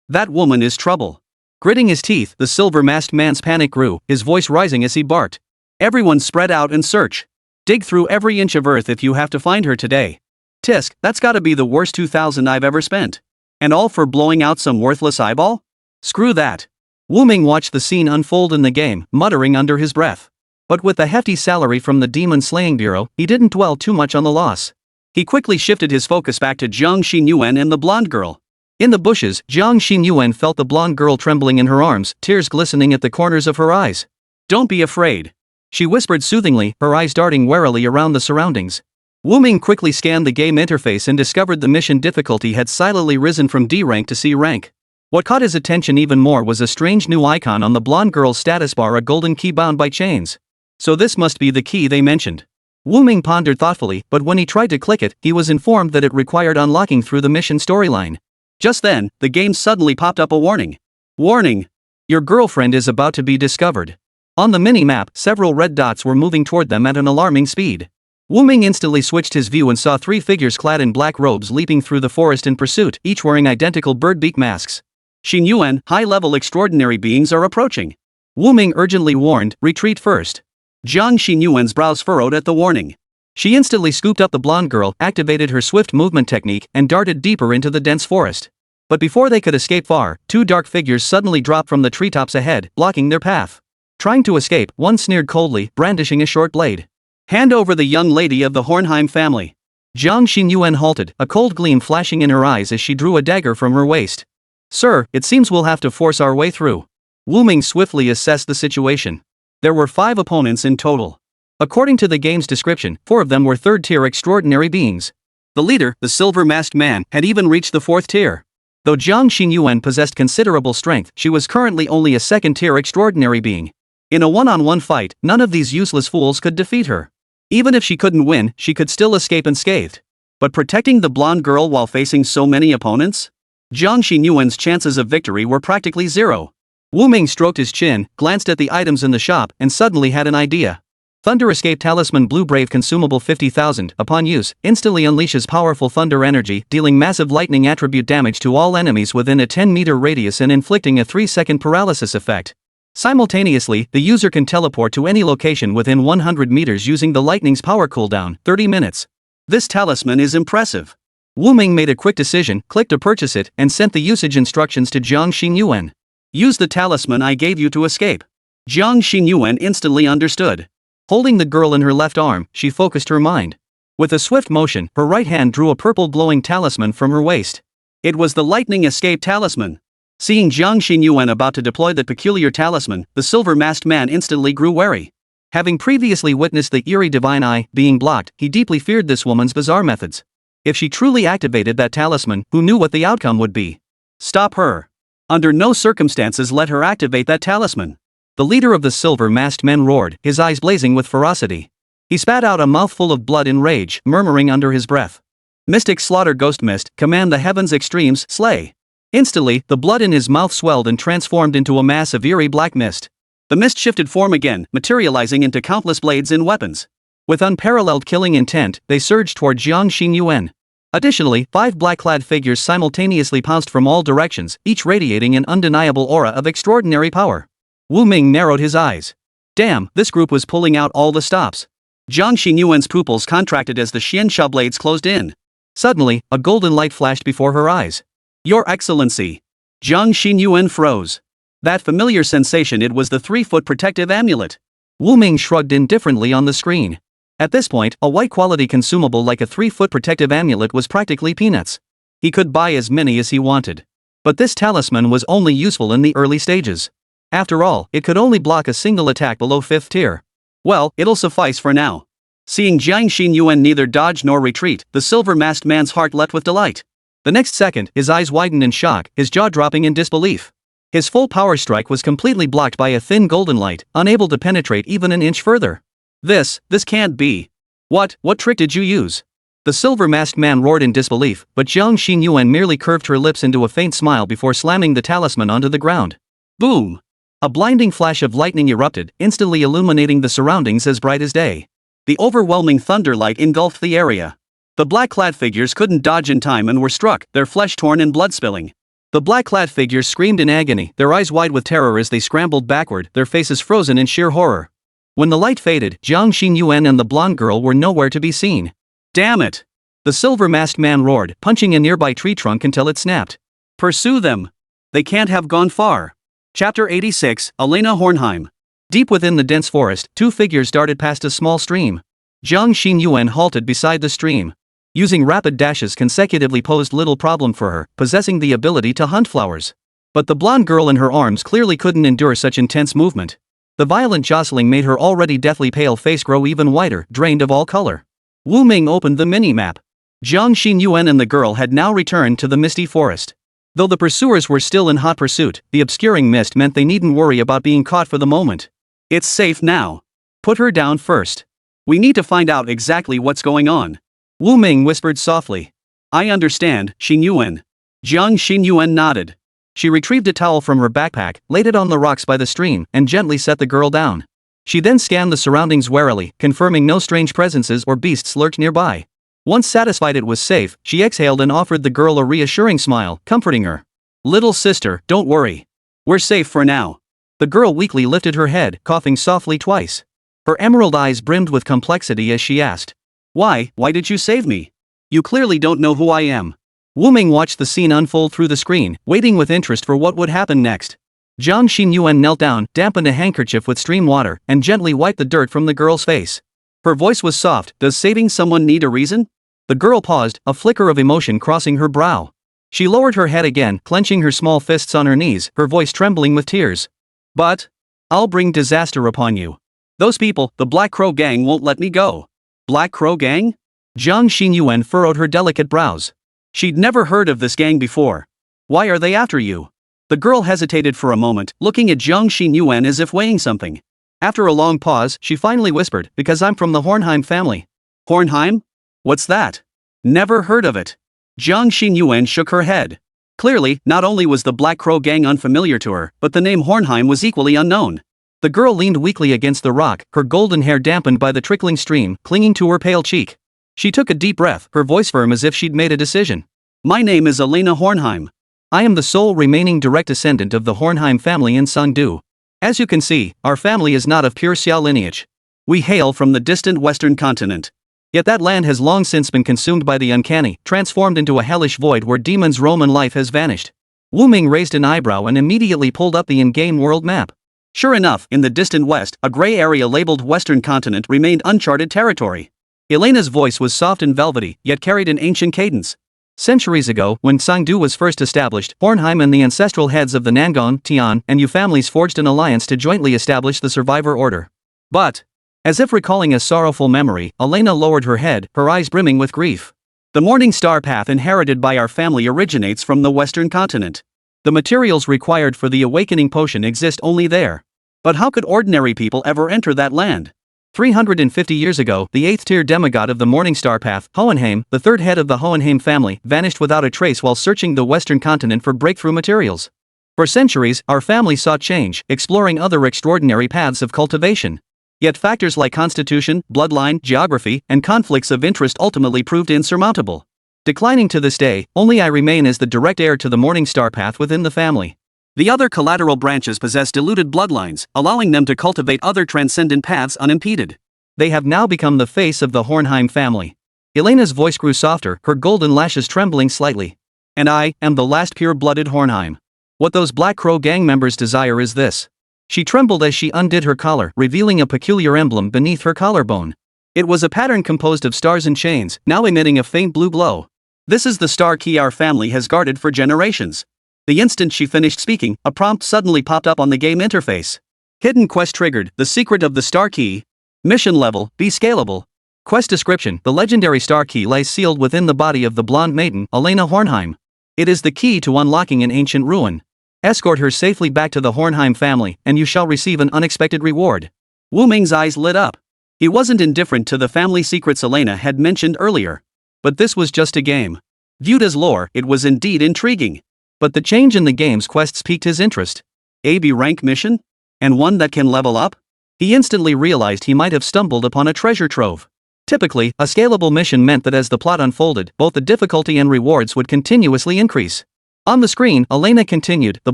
That woman is trouble." Gritting his teeth, the silver-masked man's panic grew, his voice rising as he barked. "Everyone spread out and search. Dig through every inch of earth if you have to find her today. Tisk, that's gotta be the worst 2,000 I've ever spent. And all for blowing out some worthless eyeball? Screw that." Wu Ming watched the scene unfold in the game, muttering under his breath. But with the hefty salary from the Demon Slaying Bureau, he didn't dwell too much on the loss. He quickly shifted his focus back to Jiang Xinyuan and the blonde girl. In the bushes, Jiang Xinyuan felt the blonde girl trembling in her arms, tears glistening at the corners of her eyes. "Don't be afraid," she whispered soothingly, her eyes darting warily around the surroundings. Wu Ming quickly scanned the game interface and discovered the mission difficulty had silently risen from D rank to C rank. What caught his attention even more was a strange new icon on the blonde girl's status bar, a golden key bound by chains. So this must be the key they mentioned. Wu Ming pondered thoughtfully, but when he tried to click it, he was informed that it required unlocking through the mission storyline. Just then, the game suddenly popped up a warning. "Warning! Your girlfriend is about to be discovered." On the mini-map, several red dots were moving toward them at an alarming speed. Wu Ming instantly switched his view and saw 3 figures clad in black robes leaping through the forest in pursuit, each wearing identical bird beak masks. "Xinyuan, high-level extraordinary beings are approaching," Wu Ming urgently warned, "Retreat first." Jiang Xinyuan's brows furrowed at the warning. She instantly scooped up the blonde girl, activated her swift movement technique, and darted deeper into the dense forest. But before they could escape far, 2 dark figures suddenly dropped from the treetops ahead, blocking their path. Trying to escape, one sneered coldly, brandishing a short blade. "Hand over the young lady of the Hornheim family." Jiang Xinyuan halted, a cold gleam flashing in her eyes as she drew a dagger from her waist. "Sir, it seems we'll have to force our way through." Wu Ming swiftly assessed the situation. There were 5 opponents in total. According to the game's description, 4 of them were third-tier extraordinary beings. The leader, the silver-masked man, had even reached the 4th tier. Though Jiang Xinyuan possessed considerable strength, she was currently only a second-tier extraordinary being. In a one-on-one fight, none of these useless fools could defeat her. Even if she couldn't win, she could still escape unscathed. But protecting the blonde girl while facing so many opponents? Jiang Xinyuan's chances of victory were practically zero. Wu Ming stroked his chin, glanced at the items in the shop, and suddenly had an idea. Thunder Escape Talisman Blue Brave Consumable 50,000, upon use, instantly unleashes powerful thunder energy, dealing massive lightning attribute damage to all enemies within a 10-meter radius and inflicting a 3-second paralysis effect. Simultaneously, the user can teleport to any location within 100 meters using the lightning's power cooldown, 30 minutes. This talisman is impressive. Wu Ming made a quick decision, clicked to purchase it, and sent the usage instructions to Jiang Xinyuan. "Use the talisman I gave you to escape." Jiang Xinyuan instantly understood. Holding the girl in her left arm, she focused her mind. With a swift motion, her right hand drew a purple glowing talisman from her waist. It was the Lightning Escape Talisman. Seeing Jiang Xinyuan about to deploy the peculiar talisman, the silver-masked man instantly grew wary. Having previously witnessed the eerie divine eye being blocked, he deeply feared this woman's bizarre methods. If she truly activated that talisman, who knew what the outcome would be? Stop her. Under no circumstances let her activate that talisman. The leader of the silver-masked men roared, his eyes blazing with ferocity. He spat out a mouthful of blood in rage, murmuring under his breath. "Mystic slaughter ghost mist, command the heavens extremes, slay." Instantly, the blood in his mouth swelled and transformed into a mass of eerie black mist. The mist shifted form again, materializing into countless blades and weapons. With unparalleled killing intent, they surged toward Jiang Xinyuan. Additionally, 5 black-clad figures simultaneously pounced from all directions, each radiating an undeniable aura of extraordinary power. Wu Ming narrowed his eyes. Damn, this group was pulling out all the stops. Jiang Xinyuan's pupils contracted as the Xiansha blades closed in. Suddenly, a golden light flashed before her eyes. "Your Excellency." Jiang Xinyuan froze. That familiar sensation, it was the 3-foot protective amulet. Wu Ming shrugged indifferently on the screen. At this point, a white-quality consumable like a 3-foot protective amulet was practically peanuts. He could buy as many as he wanted. But this talisman was only useful in the early stages. After all, it could only block a single attack below 5th tier. Well, it'll suffice for now. Seeing Jiang Xinyuan neither dodge nor retreat, the silver-masked man's heart leapt with delight. The next second, his eyes widened in shock, his jaw dropping in disbelief. His full power strike was completely blocked by a thin golden light, unable to penetrate even an inch further. This can't be. What trick did you use?" The silver-masked man roared in disbelief, but Jiang Xinyuan merely curved her lips into a faint smile before slamming the talisman onto the ground. Boom! A blinding flash of lightning erupted, instantly illuminating the surroundings as bright as day. The overwhelming thunder light engulfed the area. The black-clad figures couldn't dodge in time and were struck, their flesh torn and blood spilling. The black-clad figures screamed in agony, their eyes wide with terror as they scrambled backward, their faces frozen in sheer horror. When the light faded, Jiang Xinyuan and the blonde girl were nowhere to be seen. "Damn it!" The silver-masked man roared, punching a nearby tree trunk until it snapped. "Pursue them. They can't have gone far." Chapter 86, Elena Hornheim. Deep within the dense forest, 2 figures darted past a small stream. Jiang Xinyuan halted beside the stream. Using rapid dashes consecutively posed little problem for her, possessing the ability to hunt flowers. But the blonde girl in her arms clearly couldn't endure such intense movement. The violent jostling made her already deathly pale face grow even whiter, drained of all color. Wu Ming opened the mini-map. Jiang Xinyuan and the girl had now returned to the misty forest. Though the pursuers were still in hot pursuit, the obscuring mist meant they needn't worry about being caught for the moment. It's safe now. Put her down first. We need to find out exactly what's going on. Wu Ming whispered softly. I understand, Xinyuan. Jiang Xinyuan nodded. She retrieved a towel from her backpack, laid it on the rocks by the stream, and gently set the girl down. She then scanned the surroundings warily, confirming no strange presences or beasts lurked nearby. Once satisfied it was safe, she exhaled and offered the girl a reassuring smile, comforting her. Little sister, don't worry. We're safe for now. The girl weakly lifted her head, coughing softly twice. Her emerald eyes brimmed with complexity as she asked. Why did you save me? You clearly don't know who I am. Wu Ming watched the scene unfold through the screen, waiting with interest for what would happen next. Jiang Xinyuan knelt down, dampened a handkerchief with stream water, and gently wiped the dirt from the girl's face. Her voice was soft. Does saving someone need a reason? The girl paused, a flicker of emotion crossing her brow. She lowered her head again, clenching her small fists on her knees, her voice trembling with tears. But I'll bring disaster upon you. Those people, the Black Crow Gang, won't let me go. Black Crow Gang? Jiang Xinyuan furrowed her delicate brows. She'd never heard of this gang before. Why are they after you? The girl hesitated for a moment, looking at Jiang Xinyuan as if weighing something. After a long pause, she finally whispered, because I'm from the Hornheim family. Hornheim? What's that? Never heard of it. Jiang Xinyuan shook her head. Clearly, not only was the Black Crow Gang unfamiliar to her, but the name Hornheim was equally unknown. The girl leaned weakly against the rock, her golden hair dampened by the trickling stream, clinging to her pale cheek. She took a deep breath, her voice firm as if she'd made a decision. My name is Elena Hornheim. I am the sole remaining direct descendant of the Hornheim family in Sangdu. As you can see, our family is not of pure Xiao lineage. We hail from the distant western continent. Yet that land has long since been consumed by the uncanny, transformed into a hellish void where demons roam and life has vanished. Wu Ming raised an eyebrow and immediately pulled up the in-game world map. Sure enough, in the distant west, a gray area labeled Western Continent remained uncharted territory. Elena's voice was soft and velvety, yet carried an ancient cadence. Centuries ago, when Sangdu was first established, Hornheim and the ancestral heads of the Nangon, Tian, and Yu families forged an alliance to jointly establish the Survivor Order. But, as if recalling a sorrowful memory, Elena lowered her head, her eyes brimming with grief. The Morning Star path inherited by our family originates from the Western Continent. The materials required for the awakening potion exist only there. But how could ordinary people ever enter that land? 350 years ago, the 8th-tier demigod of the Morning Star path, Hohenheim, the third head of the Hohenheim family, vanished without a trace while searching the Western continent for breakthrough materials. For centuries, our family sought change, exploring other extraordinary paths of cultivation. Yet factors like constitution, bloodline, geography, and conflicts of interest ultimately proved insurmountable. Declining to this day, only I remain as the direct heir to the Morning Star path within the family. The other collateral branches possess diluted bloodlines, allowing them to cultivate other transcendent paths unimpeded. They have now become the face of the Hornheim family. Elena's voice grew softer, her golden lashes trembling slightly. And I am the last pure-blooded Hornheim. What those Black Crow gang members desire is this. She trembled as she undid her collar, revealing a peculiar emblem beneath her collarbone. It was a pattern composed of stars and chains, now emitting a faint blue glow. This is the star key our family has guarded for generations. The instant she finished speaking, a prompt suddenly popped up on the game interface. Hidden quest triggered, the secret of the star key. Mission level, be scalable. Quest description, the legendary star key lies sealed within the body of the blonde maiden, Elena Hornheim. It is the key to unlocking an ancient ruin. Escort her safely back to the Hornheim family, and you shall receive an unexpected reward. Wu Ming's eyes lit up. He wasn't indifferent to the family secrets Elena had mentioned earlier. But this was just a game. Viewed as lore, it was indeed intriguing. But the change in the game's quests piqued his interest. A B rank mission? And one that can level up? He instantly realized he might have stumbled upon a treasure trove. Typically, a scalable mission meant that as the plot unfolded, both the difficulty and rewards would continuously increase. On the screen, Elena continued, the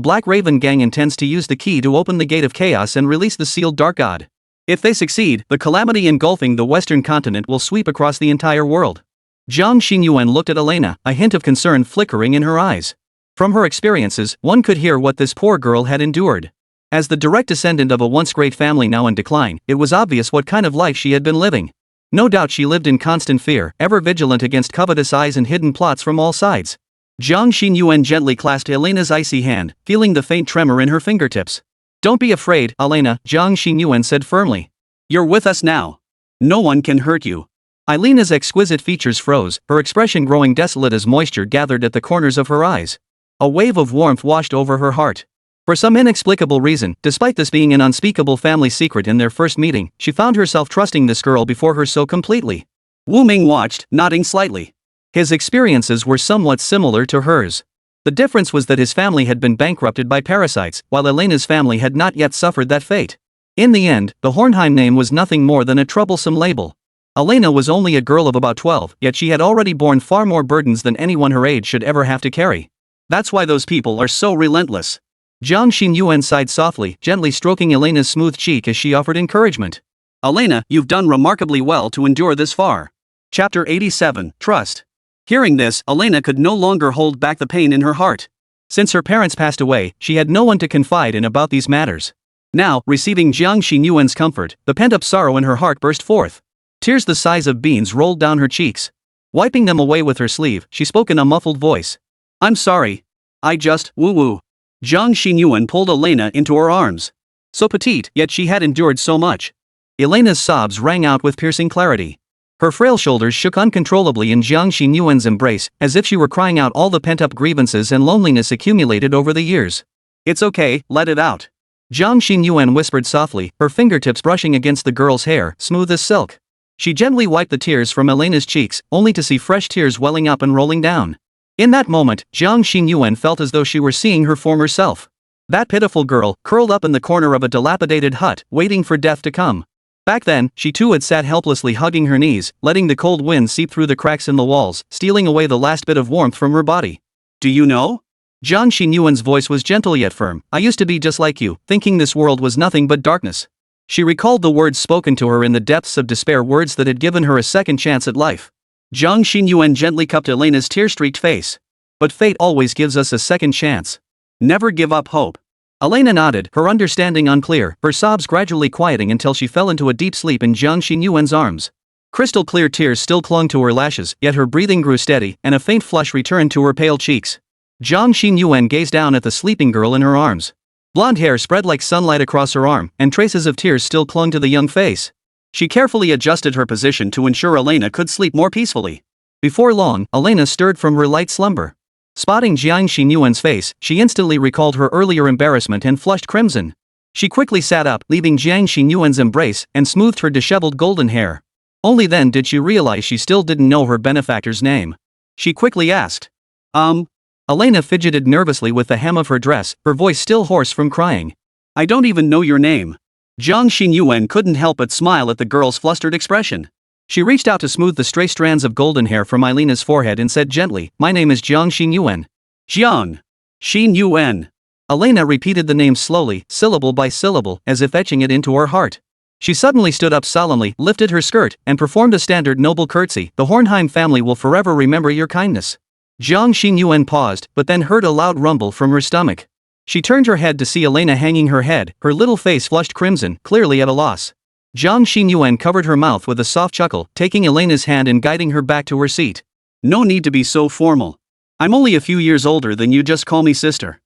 Black Raven gang intends to use the key to open the gate of chaos and release the sealed dark god. If they succeed, the calamity engulfing the Western continent will sweep across the entire world. Jiang Xinyuan looked at Elena, a hint of concern flickering in her eyes. From her experiences, one could hear what this poor girl had endured. As the direct descendant of a once great family now in decline, it was obvious what kind of life she had been living. No doubt she lived in constant fear, ever vigilant against covetous eyes and hidden plots from all sides. Jiang Xinyuan gently clasped Elena's icy hand, feeling the faint tremor in her fingertips. Don't be afraid, Elena, Jiang Xinyuan said firmly. You're with us now. No one can hurt you. Elena's exquisite features froze, her expression growing desolate as moisture gathered at the corners of her eyes. A wave of warmth washed over her heart. For some inexplicable reason, despite this being an unspeakable family secret in their first meeting, she found herself trusting this girl before her so completely. Wu Ming watched, nodding slightly. His experiences were somewhat similar to hers. The difference was that his family had been bankrupted by parasites, while Elena's family had not yet suffered that fate. In the end, the Hornheim name was nothing more than a troublesome label. Elena was only a girl of about 12, yet she had already borne far more burdens than anyone her age should ever have to carry. That's why those people are so relentless. Jiang Xinyuan sighed softly, gently stroking Elena's smooth cheek as she offered encouragement. Elena, you've done remarkably well to endure this far. Chapter 87, Trust. Hearing this, Elena could no longer hold back the pain in her heart. Since her parents passed away, she had no one to confide in about these matters. Now, receiving Jiang Xinyuan's comfort, the pent-up sorrow in her heart burst forth. Tears the size of beans rolled down her cheeks. Wiping them away with her sleeve, she spoke in a muffled voice. I'm sorry. I just, woo-woo. Jiang Xinyuan pulled Elena into her arms. So petite, yet she had endured so much. Elena's sobs rang out with piercing clarity. Her frail shoulders shook uncontrollably in Jiang Xinyuan's embrace, as if she were crying out all the pent-up grievances and loneliness accumulated over the years. It's okay, let it out. Jiang Xinyuan whispered softly, her fingertips brushing against the girl's hair, smooth as silk. She gently wiped the tears from Elena's cheeks, only to see fresh tears welling up and rolling down. In that moment, Jiang Xinyuan felt as though she were seeing her former self. That pitiful girl, curled up in the corner of a dilapidated hut, waiting for death to come. Back then, she too had sat helplessly hugging her knees, letting the cold wind seep through the cracks in the walls, stealing away the last bit of warmth from her body. Do you know? Jiang Xinyuan's voice was gentle yet firm. I used to be just like you, thinking this world was nothing but darkness. She recalled the words spoken to her in the depths of despair, words that had given her a second chance at life. Jiang Xinyuan gently cupped Elena's tear-streaked face. But fate always gives us a second chance. Never give up hope. Elena nodded, her understanding unclear, her sobs gradually quieting until she fell into a deep sleep in Jiang Xinyuan's arms. Crystal clear tears still clung to her lashes, yet her breathing grew steady, and a faint flush returned to her pale cheeks. Jiang Xinyuan gazed down at the sleeping girl in her arms. Blonde hair spread like sunlight across her arm, and traces of tears still clung to the young face. She carefully adjusted her position to ensure Elena could sleep more peacefully. Before long, Elena stirred from her light slumber. Spotting Jiang Xinyuan's face, she instantly recalled her earlier embarrassment and flushed crimson. She quickly sat up, leaving Jiang Xinyuan's embrace, and smoothed her disheveled golden hair. Only then did she realize she still didn't know her benefactor's name. She quickly asked. Elena fidgeted nervously with the hem of her dress, her voice still hoarse from crying. I don't even know your name. Jiang Xinyuan couldn't help but smile at the girl's flustered expression. She reached out to smooth the stray strands of golden hair from Elena's forehead and said gently, My name is Jiang Xinyuan. Jiang Xinyuan. Elena repeated the name slowly, syllable by syllable, as if etching it into her heart. She suddenly stood up solemnly, lifted her skirt, and performed a standard noble curtsy. The Hornheim family will forever remember your kindness. Jiang Xinyuan paused, but then heard a loud rumble from her stomach. She turned her head to see Elena hanging her head, her little face flushed crimson, clearly at a loss. Jiang Xinyuan covered her mouth with a soft chuckle, taking Elena's hand and guiding her back to her seat. No need to be so formal. I'm only a few years older than you, just call me sister.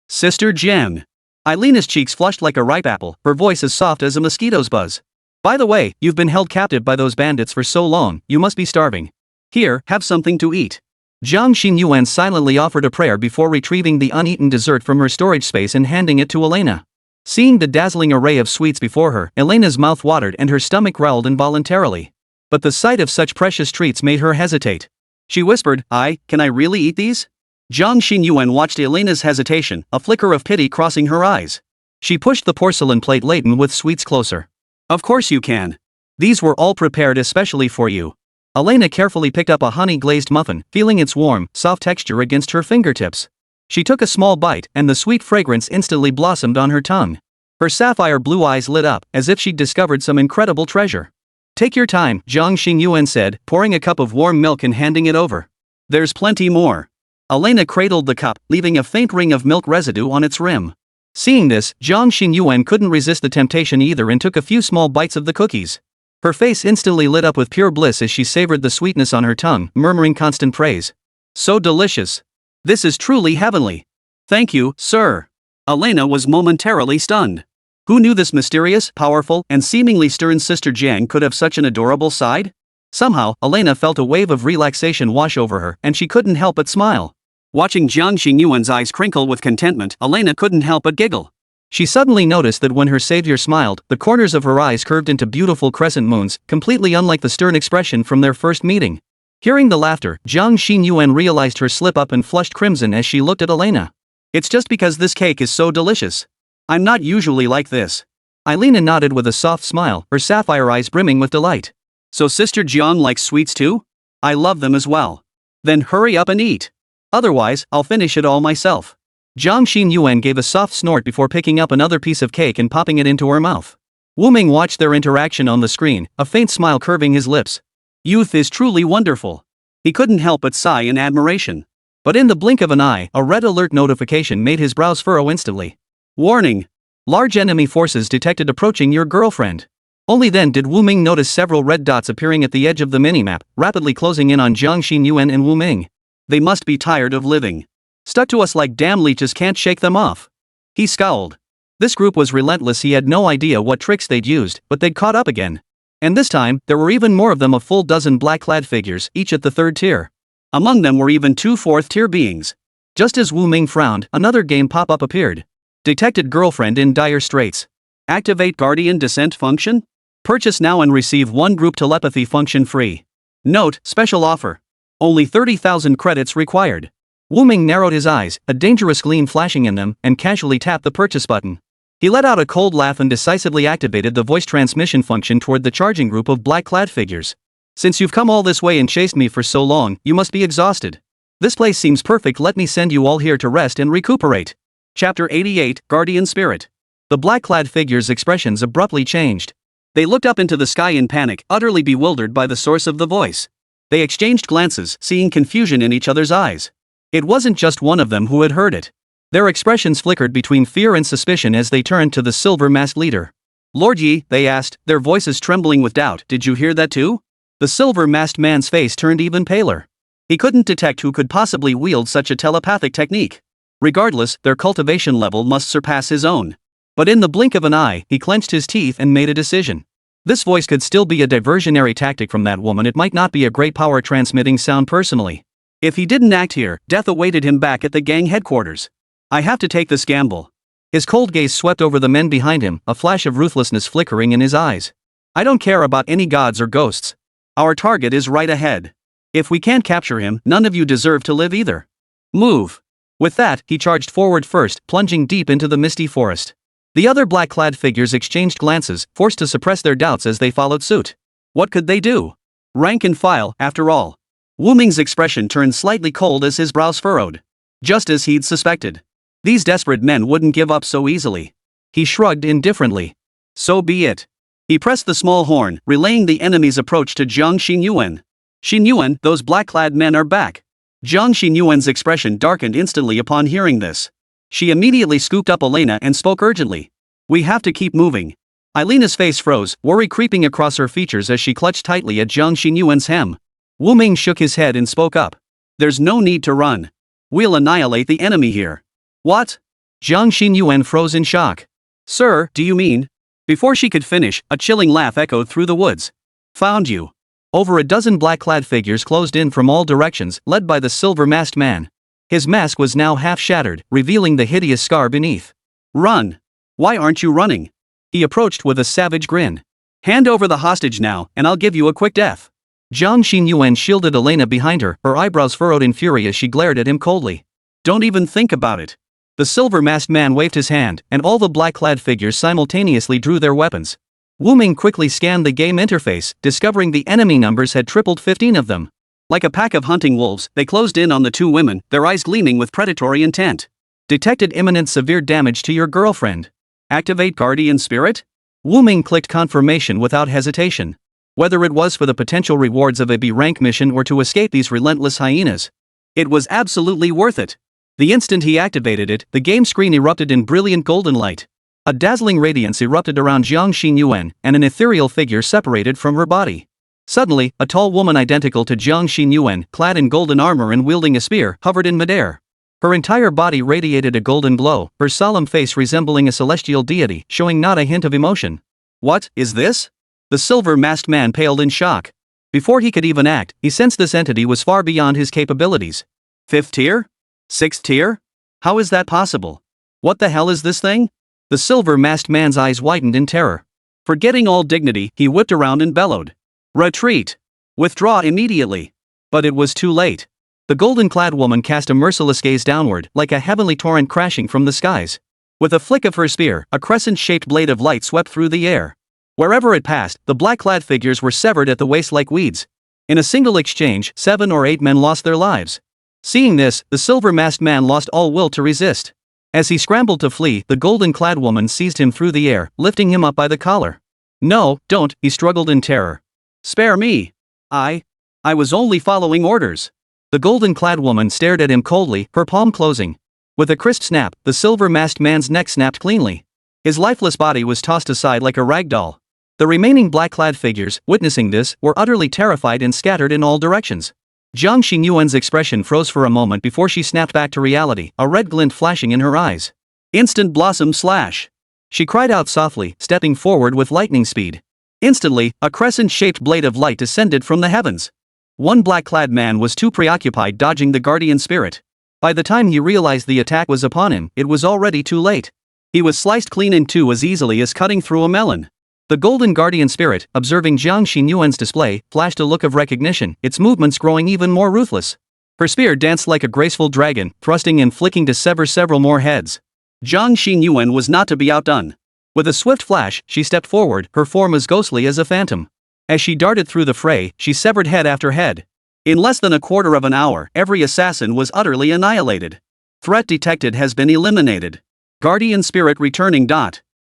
Sister Jen. Elena's cheeks flushed like a ripe apple, her voice as soft as a mosquito's buzz. By the way, you've been held captive by those bandits for so long, you must be starving. Here, have something to eat. Jiang Xinyuan silently offered a prayer before retrieving the uneaten dessert from her storage space and handing it to Elena. Seeing the dazzling array of sweets before her, Elena's mouth watered and her stomach growled involuntarily. But the sight of such precious treats made her hesitate. She whispered, Can I really eat these? Jiang Xinyuan watched Elena's hesitation, a flicker of pity crossing her eyes. She pushed the porcelain plate laden with sweets closer. Of course you can. These were all prepared especially for you. Elena carefully picked up a honey-glazed muffin, feeling its warm, soft texture against her fingertips. She took a small bite, and the sweet fragrance instantly blossomed on her tongue. Her sapphire blue eyes lit up, as if she'd discovered some incredible treasure. Take your time, Jiang Xinyuan said, pouring a cup of warm milk and handing it over. There's plenty more. Elena cradled the cup, leaving a faint ring of milk residue on its rim. Seeing this, Jiang Xinyuan couldn't resist the temptation either and took a few small bites of the cookies. Her face instantly lit up with pure bliss as she savored the sweetness on her tongue, murmuring constant praise. So delicious. This is truly heavenly. Thank you, sir. Elena was momentarily stunned. Who knew this mysterious, powerful, and seemingly stern Sister Jiang could have such an adorable side? Somehow, Elena felt a wave of relaxation wash over her, and she couldn't help but smile. Watching Jiang Xingyuan's eyes crinkle with contentment, Elena couldn't help but giggle. She suddenly noticed that when her savior smiled, the corners of her eyes curved into beautiful crescent moons, completely unlike the stern expression from their first meeting. Hearing the laughter, Jiang Xingyuan realized her slip up and flushed crimson as she looked at Elena. It's just because this cake is so delicious. I'm not usually like this. Elena nodded with a soft smile, her sapphire eyes brimming with delight. So Sister Jiang likes sweets too? I love them as well. Then hurry up and eat. Otherwise, I'll finish it all myself. Jiang Xingyuan gave a soft snort before picking up another piece of cake and popping it into her mouth. Wu Ming watched their interaction on the screen, a faint smile curving his lips. Youth is truly wonderful. He couldn't help but sigh in admiration. But in the blink of an eye, a red alert notification made his brows furrow instantly. Warning! Large enemy forces detected approaching your girlfriend. Only then did Wu Ming notice several red dots appearing at the edge of the minimap, rapidly closing in on Jiang Xingyuan and Wu Ming. They must be tired of living. Stuck to us like damn leeches, can't shake them off. He scowled. This group was relentless. He had no idea what tricks they'd used, but they'd caught up again. And this time, there were even more of them, a full dozen black-clad figures, each at the third tier. Among them were even 2 fourth-tier beings. Just as Wu Ming frowned, another game pop-up appeared. Detected girlfriend in dire straits. Activate Guardian Descent function? Purchase now and receive 1 group telepathy function free. Note, special offer. Only 30,000 credits required. Wu Ming narrowed his eyes, a dangerous gleam flashing in them, and casually tapped the purchase button. He let out a cold laugh and decisively activated the voice transmission function toward the charging group of black-clad figures. Since you've come all this way and chased me for so long, you must be exhausted. This place seems perfect. Let me send you all here to rest and recuperate. Chapter 88, Guardian Spirit. The black-clad figures' expressions abruptly changed. They looked up into the sky in panic, utterly bewildered by the source of the voice. They exchanged glances, seeing confusion in each other's eyes. It wasn't just one of them who had heard it. Their expressions flickered between fear and suspicion as they turned to the silver-masked leader. Lord Yi, they asked, their voices trembling with doubt, did you hear that too? The silver-masked man's face turned even paler. He couldn't detect who could possibly wield such a telepathic technique. Regardless, their cultivation level must surpass his own. But in the blink of an eye, he clenched his teeth and made a decision. This voice could still be a diversionary tactic from that woman. It might not be a great power transmitting sound personally. If he didn't act here, death awaited him back at the gang headquarters. I have to take this gamble. His cold gaze swept over the men behind him, a flash of ruthlessness flickering in his eyes. I don't care about any gods or ghosts. Our target is right ahead. If we can't capture him, none of you deserve to live either. Move. With that, he charged forward first, plunging deep into the misty forest. The other black-clad figures exchanged glances, forced to suppress their doubts as they followed suit. What could they do? Rank and file, after all. Wu Ming's expression turned slightly cold as his brows furrowed. Just as he'd suspected. These desperate men wouldn't give up so easily. He shrugged indifferently. So be it. He pressed the small horn, relaying the enemy's approach to Jiang Xingyuan. Xingyuan, those black-clad men are back. Jiang Xingyuan's expression darkened instantly upon hearing this. She immediately scooped up Elena and spoke urgently. We have to keep moving. Elena's face froze, worry creeping across her features as she clutched tightly at Jiang Xingyuan's hem. Wu Ming shook his head and spoke up. There's no need to run. We'll annihilate the enemy here. What? Jiang Xingyuan froze in shock. Sir, do you mean? Before she could finish, a chilling laugh echoed through the woods. Found you. Over a dozen black-clad figures closed in from all directions, led by the silver-masked man. His mask was now half shattered, revealing the hideous scar beneath. Run. Why aren't you running? He approached with a savage grin. Hand over the hostage now, and I'll give you a quick death. Jiang Xingyuan shielded Elena behind her, her eyebrows furrowed in fury as she glared at him coldly. Don't even think about it. The silver-masked man waved his hand, and all the black-clad figures simultaneously drew their weapons. Wu Ming quickly scanned the game interface, discovering the enemy numbers had tripled, 15 of them. Like a pack of hunting wolves, they closed in on the 2 women, their eyes gleaming with predatory intent. Detected imminent severe damage to your girlfriend. Activate Guardian Spirit? Wu Ming clicked confirmation without hesitation. Whether it was for the potential rewards of a B-rank mission or to escape these relentless hyenas, it was absolutely worth it. The instant he activated it, the game screen erupted in brilliant golden light. A dazzling radiance erupted around Jiang Xinyuan, and an ethereal figure separated from her body. Suddenly, a tall woman identical to Jiang Xinyuan, clad in golden armor and wielding a spear, hovered in midair. Her entire body radiated a golden glow, her solemn face resembling a celestial deity, showing not a hint of emotion. What is this? The silver-masked man paled in shock. Before he could even act, he sensed this entity was far beyond his capabilities. 5th tier? 6th tier? How is that possible? What the hell is this thing? The silver-masked man's eyes widened in terror. Forgetting all dignity, he whipped around and bellowed. Retreat! Withdraw immediately! But it was too late. The golden-clad woman cast a merciless gaze downward, like a heavenly torrent crashing from the skies. With a flick of her spear, a crescent-shaped blade of light swept through the air. Wherever it passed, the black-clad figures were severed at the waist like weeds. In a single exchange, 7 or 8 men lost their lives. Seeing this, the silver-masked man lost all will to resist. As he scrambled to flee, the golden-clad woman seized him through the air, lifting him up by the collar. No, don't, he struggled in terror. Spare me. I was only following orders. The golden-clad woman stared at him coldly, her palm closing. With a crisp snap, the silver-masked man's neck snapped cleanly. His lifeless body was tossed aside like a rag doll. The remaining black-clad figures, witnessing this, were utterly terrified and scattered in all directions. Jiang Xinyuan's expression froze for a moment before she snapped back to reality, a red glint flashing in her eyes. Instant blossom slash! She cried out softly, stepping forward with lightning speed. Instantly, a crescent-shaped blade of light descended from the heavens. One black-clad man was too preoccupied dodging the guardian spirit. By the time he realized the attack was upon him, it was already too late. He was sliced clean in two as easily as cutting through a melon. The golden guardian spirit, observing Jiang Xinyuan's display, flashed a look of recognition, its movements growing even more ruthless. Her spear danced like a graceful dragon, thrusting and flicking to sever several more heads. Jiang Xinyuan was not to be outdone. With a swift flash, she stepped forward, her form as ghostly as a phantom. As she darted through the fray, she severed head after head. In less than a quarter of an hour, every assassin was utterly annihilated. Threat detected has been eliminated. Guardian spirit returning.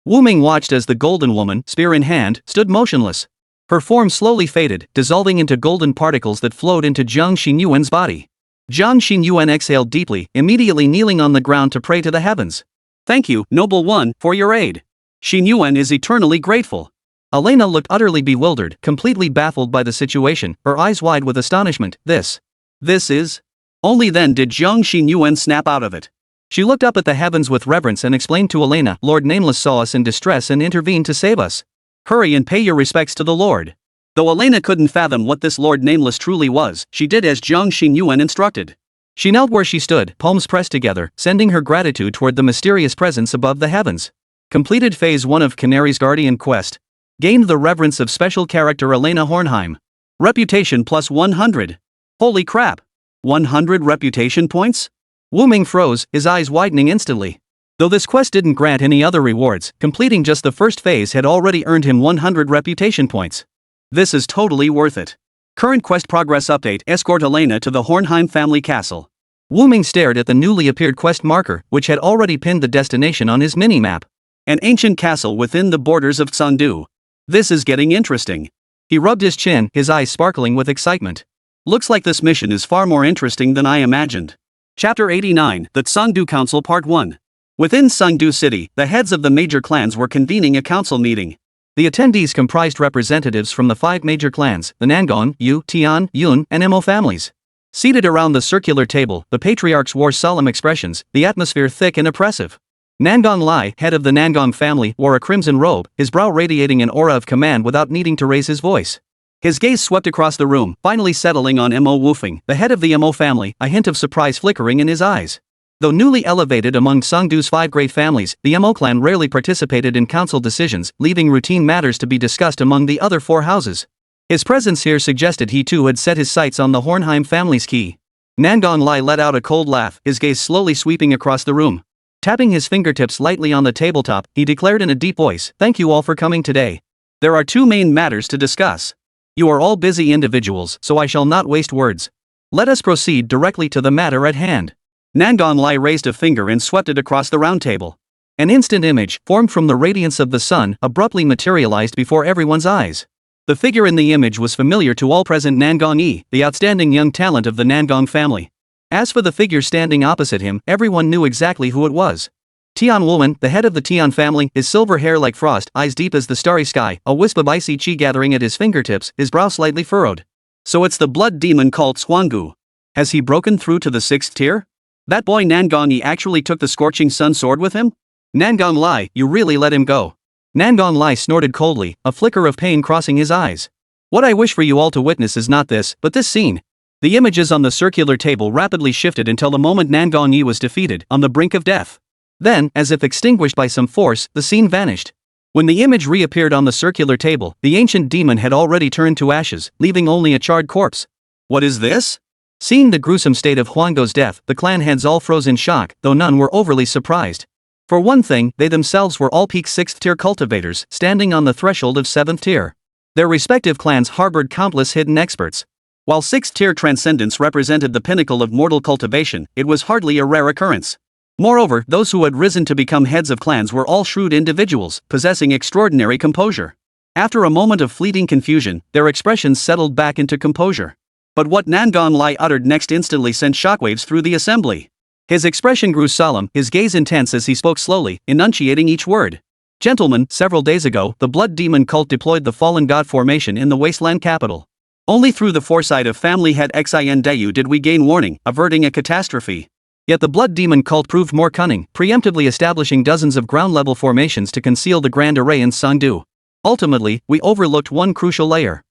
Wu Ming watched as the golden woman, spear in hand, stood motionless. Her form slowly faded, dissolving into golden particles that flowed into Jiang Xinyuan's body. Jiang Xinyuan exhaled deeply, immediately kneeling on the ground to pray to the heavens. Thank you, noble one, for your aid. Xinyuan is eternally grateful. Elena looked utterly bewildered, completely baffled by the situation, her eyes wide with astonishment. This is... Only then did Jiang Xinyuan snap out of it. She looked up at the heavens with reverence and explained to Elena, Lord Nameless saw us in distress and intervened to save us. Hurry and pay your respects to the Lord. Though Elena couldn't fathom what this Lord Nameless truly was, she did as Jiang Xinyuan instructed. She knelt where she stood, palms pressed together, sending her gratitude toward the mysterious presence above the heavens. Completed Phase 1 of Canary's Guardian Quest. Gained the reverence of special character Elena Hornheim. Reputation plus 100. Holy crap! 100 reputation points? Wu Ming froze, his eyes widening instantly. Though this quest didn't grant any other rewards, completing just the first phase had already earned him 100 reputation points. This is totally worth it. Current quest progress update: escort Elena to the Hornheim family castle. Wu Ming stared at the newly appeared quest marker, which had already pinned the destination on his mini-map. An ancient castle within the borders of Chengdu. This is getting interesting. He rubbed his chin, his eyes sparkling with excitement. Looks like this mission is far more interesting than I imagined. Chapter 89, The Chengdu Council Part 1. Within Chengdu City, the heads of the major clans were convening a council meeting. The attendees comprised representatives from the 5 major clans, the Nangon, Yu, Tian, Yun, and Mo families. Seated around the circular table, the patriarchs wore solemn expressions, the atmosphere thick and oppressive. Nangon Lai, head of the Nangon family, wore a crimson robe, his brow radiating an aura of command without needing to raise his voice. His gaze swept across the room, finally settling on Mo Wufeng, the head of the Mo family, a hint of surprise flickering in his eyes. Though newly elevated among Chengdu's 5 great families, the Mo clan rarely participated in council decisions, leaving routine matters to be discussed among the other 4 houses. His presence here suggested he too had set his sights on the Hornheim family's key. Nangon Lai let out a cold laugh, his gaze slowly sweeping across the room. Tapping his fingertips lightly on the tabletop, he declared in a deep voice, "Thank you all for coming today. There are 2 main matters to discuss. You are all busy individuals, so I shall not waste words. Let us proceed directly to the matter at hand." Nangon Lai raised a finger and swept it across the round table. An instant image, formed from the radiance of the sun, abruptly materialized before everyone's eyes. The figure in the image was familiar to all present: Nangon Yi, the outstanding young talent of the Nangon family. As for the figure standing opposite him, everyone knew exactly who it was. Tian Wulwen, the head of the Tian family, his silver hair like frost, eyes deep as the starry sky, a wisp of icy chi gathering at his fingertips, his brow slightly furrowed. So it's the blood demon called Swangu. Has he broken through to the 6th tier? That boy Nangongyi actually took the scorching sun sword with him? Nangong Lai, you really let him go. Nangong Lai snorted coldly, a flicker of pain crossing his eyes. What I wish for you all to witness is not this, but this scene. The images on the circular table rapidly shifted until the moment Nangongyi was defeated, on the brink of death. Then, as if extinguished by some force, the scene vanished. When the image reappeared on the circular table, the ancient demon had already turned to ashes, leaving only a charred corpse. What is this? Seeing the gruesome state of Huangdo's death, the clan heads all froze in shock, though none were overly surprised. For one thing, they themselves were all peak 6th tier cultivators, standing on the threshold of 7th tier. Their respective clans harbored countless hidden experts. While 6th tier transcendence represented the pinnacle of mortal cultivation, it was hardly a rare occurrence. Moreover, those who had risen to become heads of clans were all shrewd individuals, possessing extraordinary composure. After a moment of fleeting confusion, their expressions settled back into composure. But what Nangong Lai uttered next instantly sent shockwaves through the assembly. His expression grew solemn, his gaze intense as he spoke slowly, enunciating each word. Gentlemen, several days ago, the blood demon cult deployed the fallen god formation in the wasteland capital. Only through the foresight of family head Xin Dayu did we gain warning, averting a catastrophe. Yet the blood demon cult proved more cunning, preemptively establishing dozens of ground-level formations to conceal the grand array in Sangdu. Ultimately, we overlooked one crucial layer.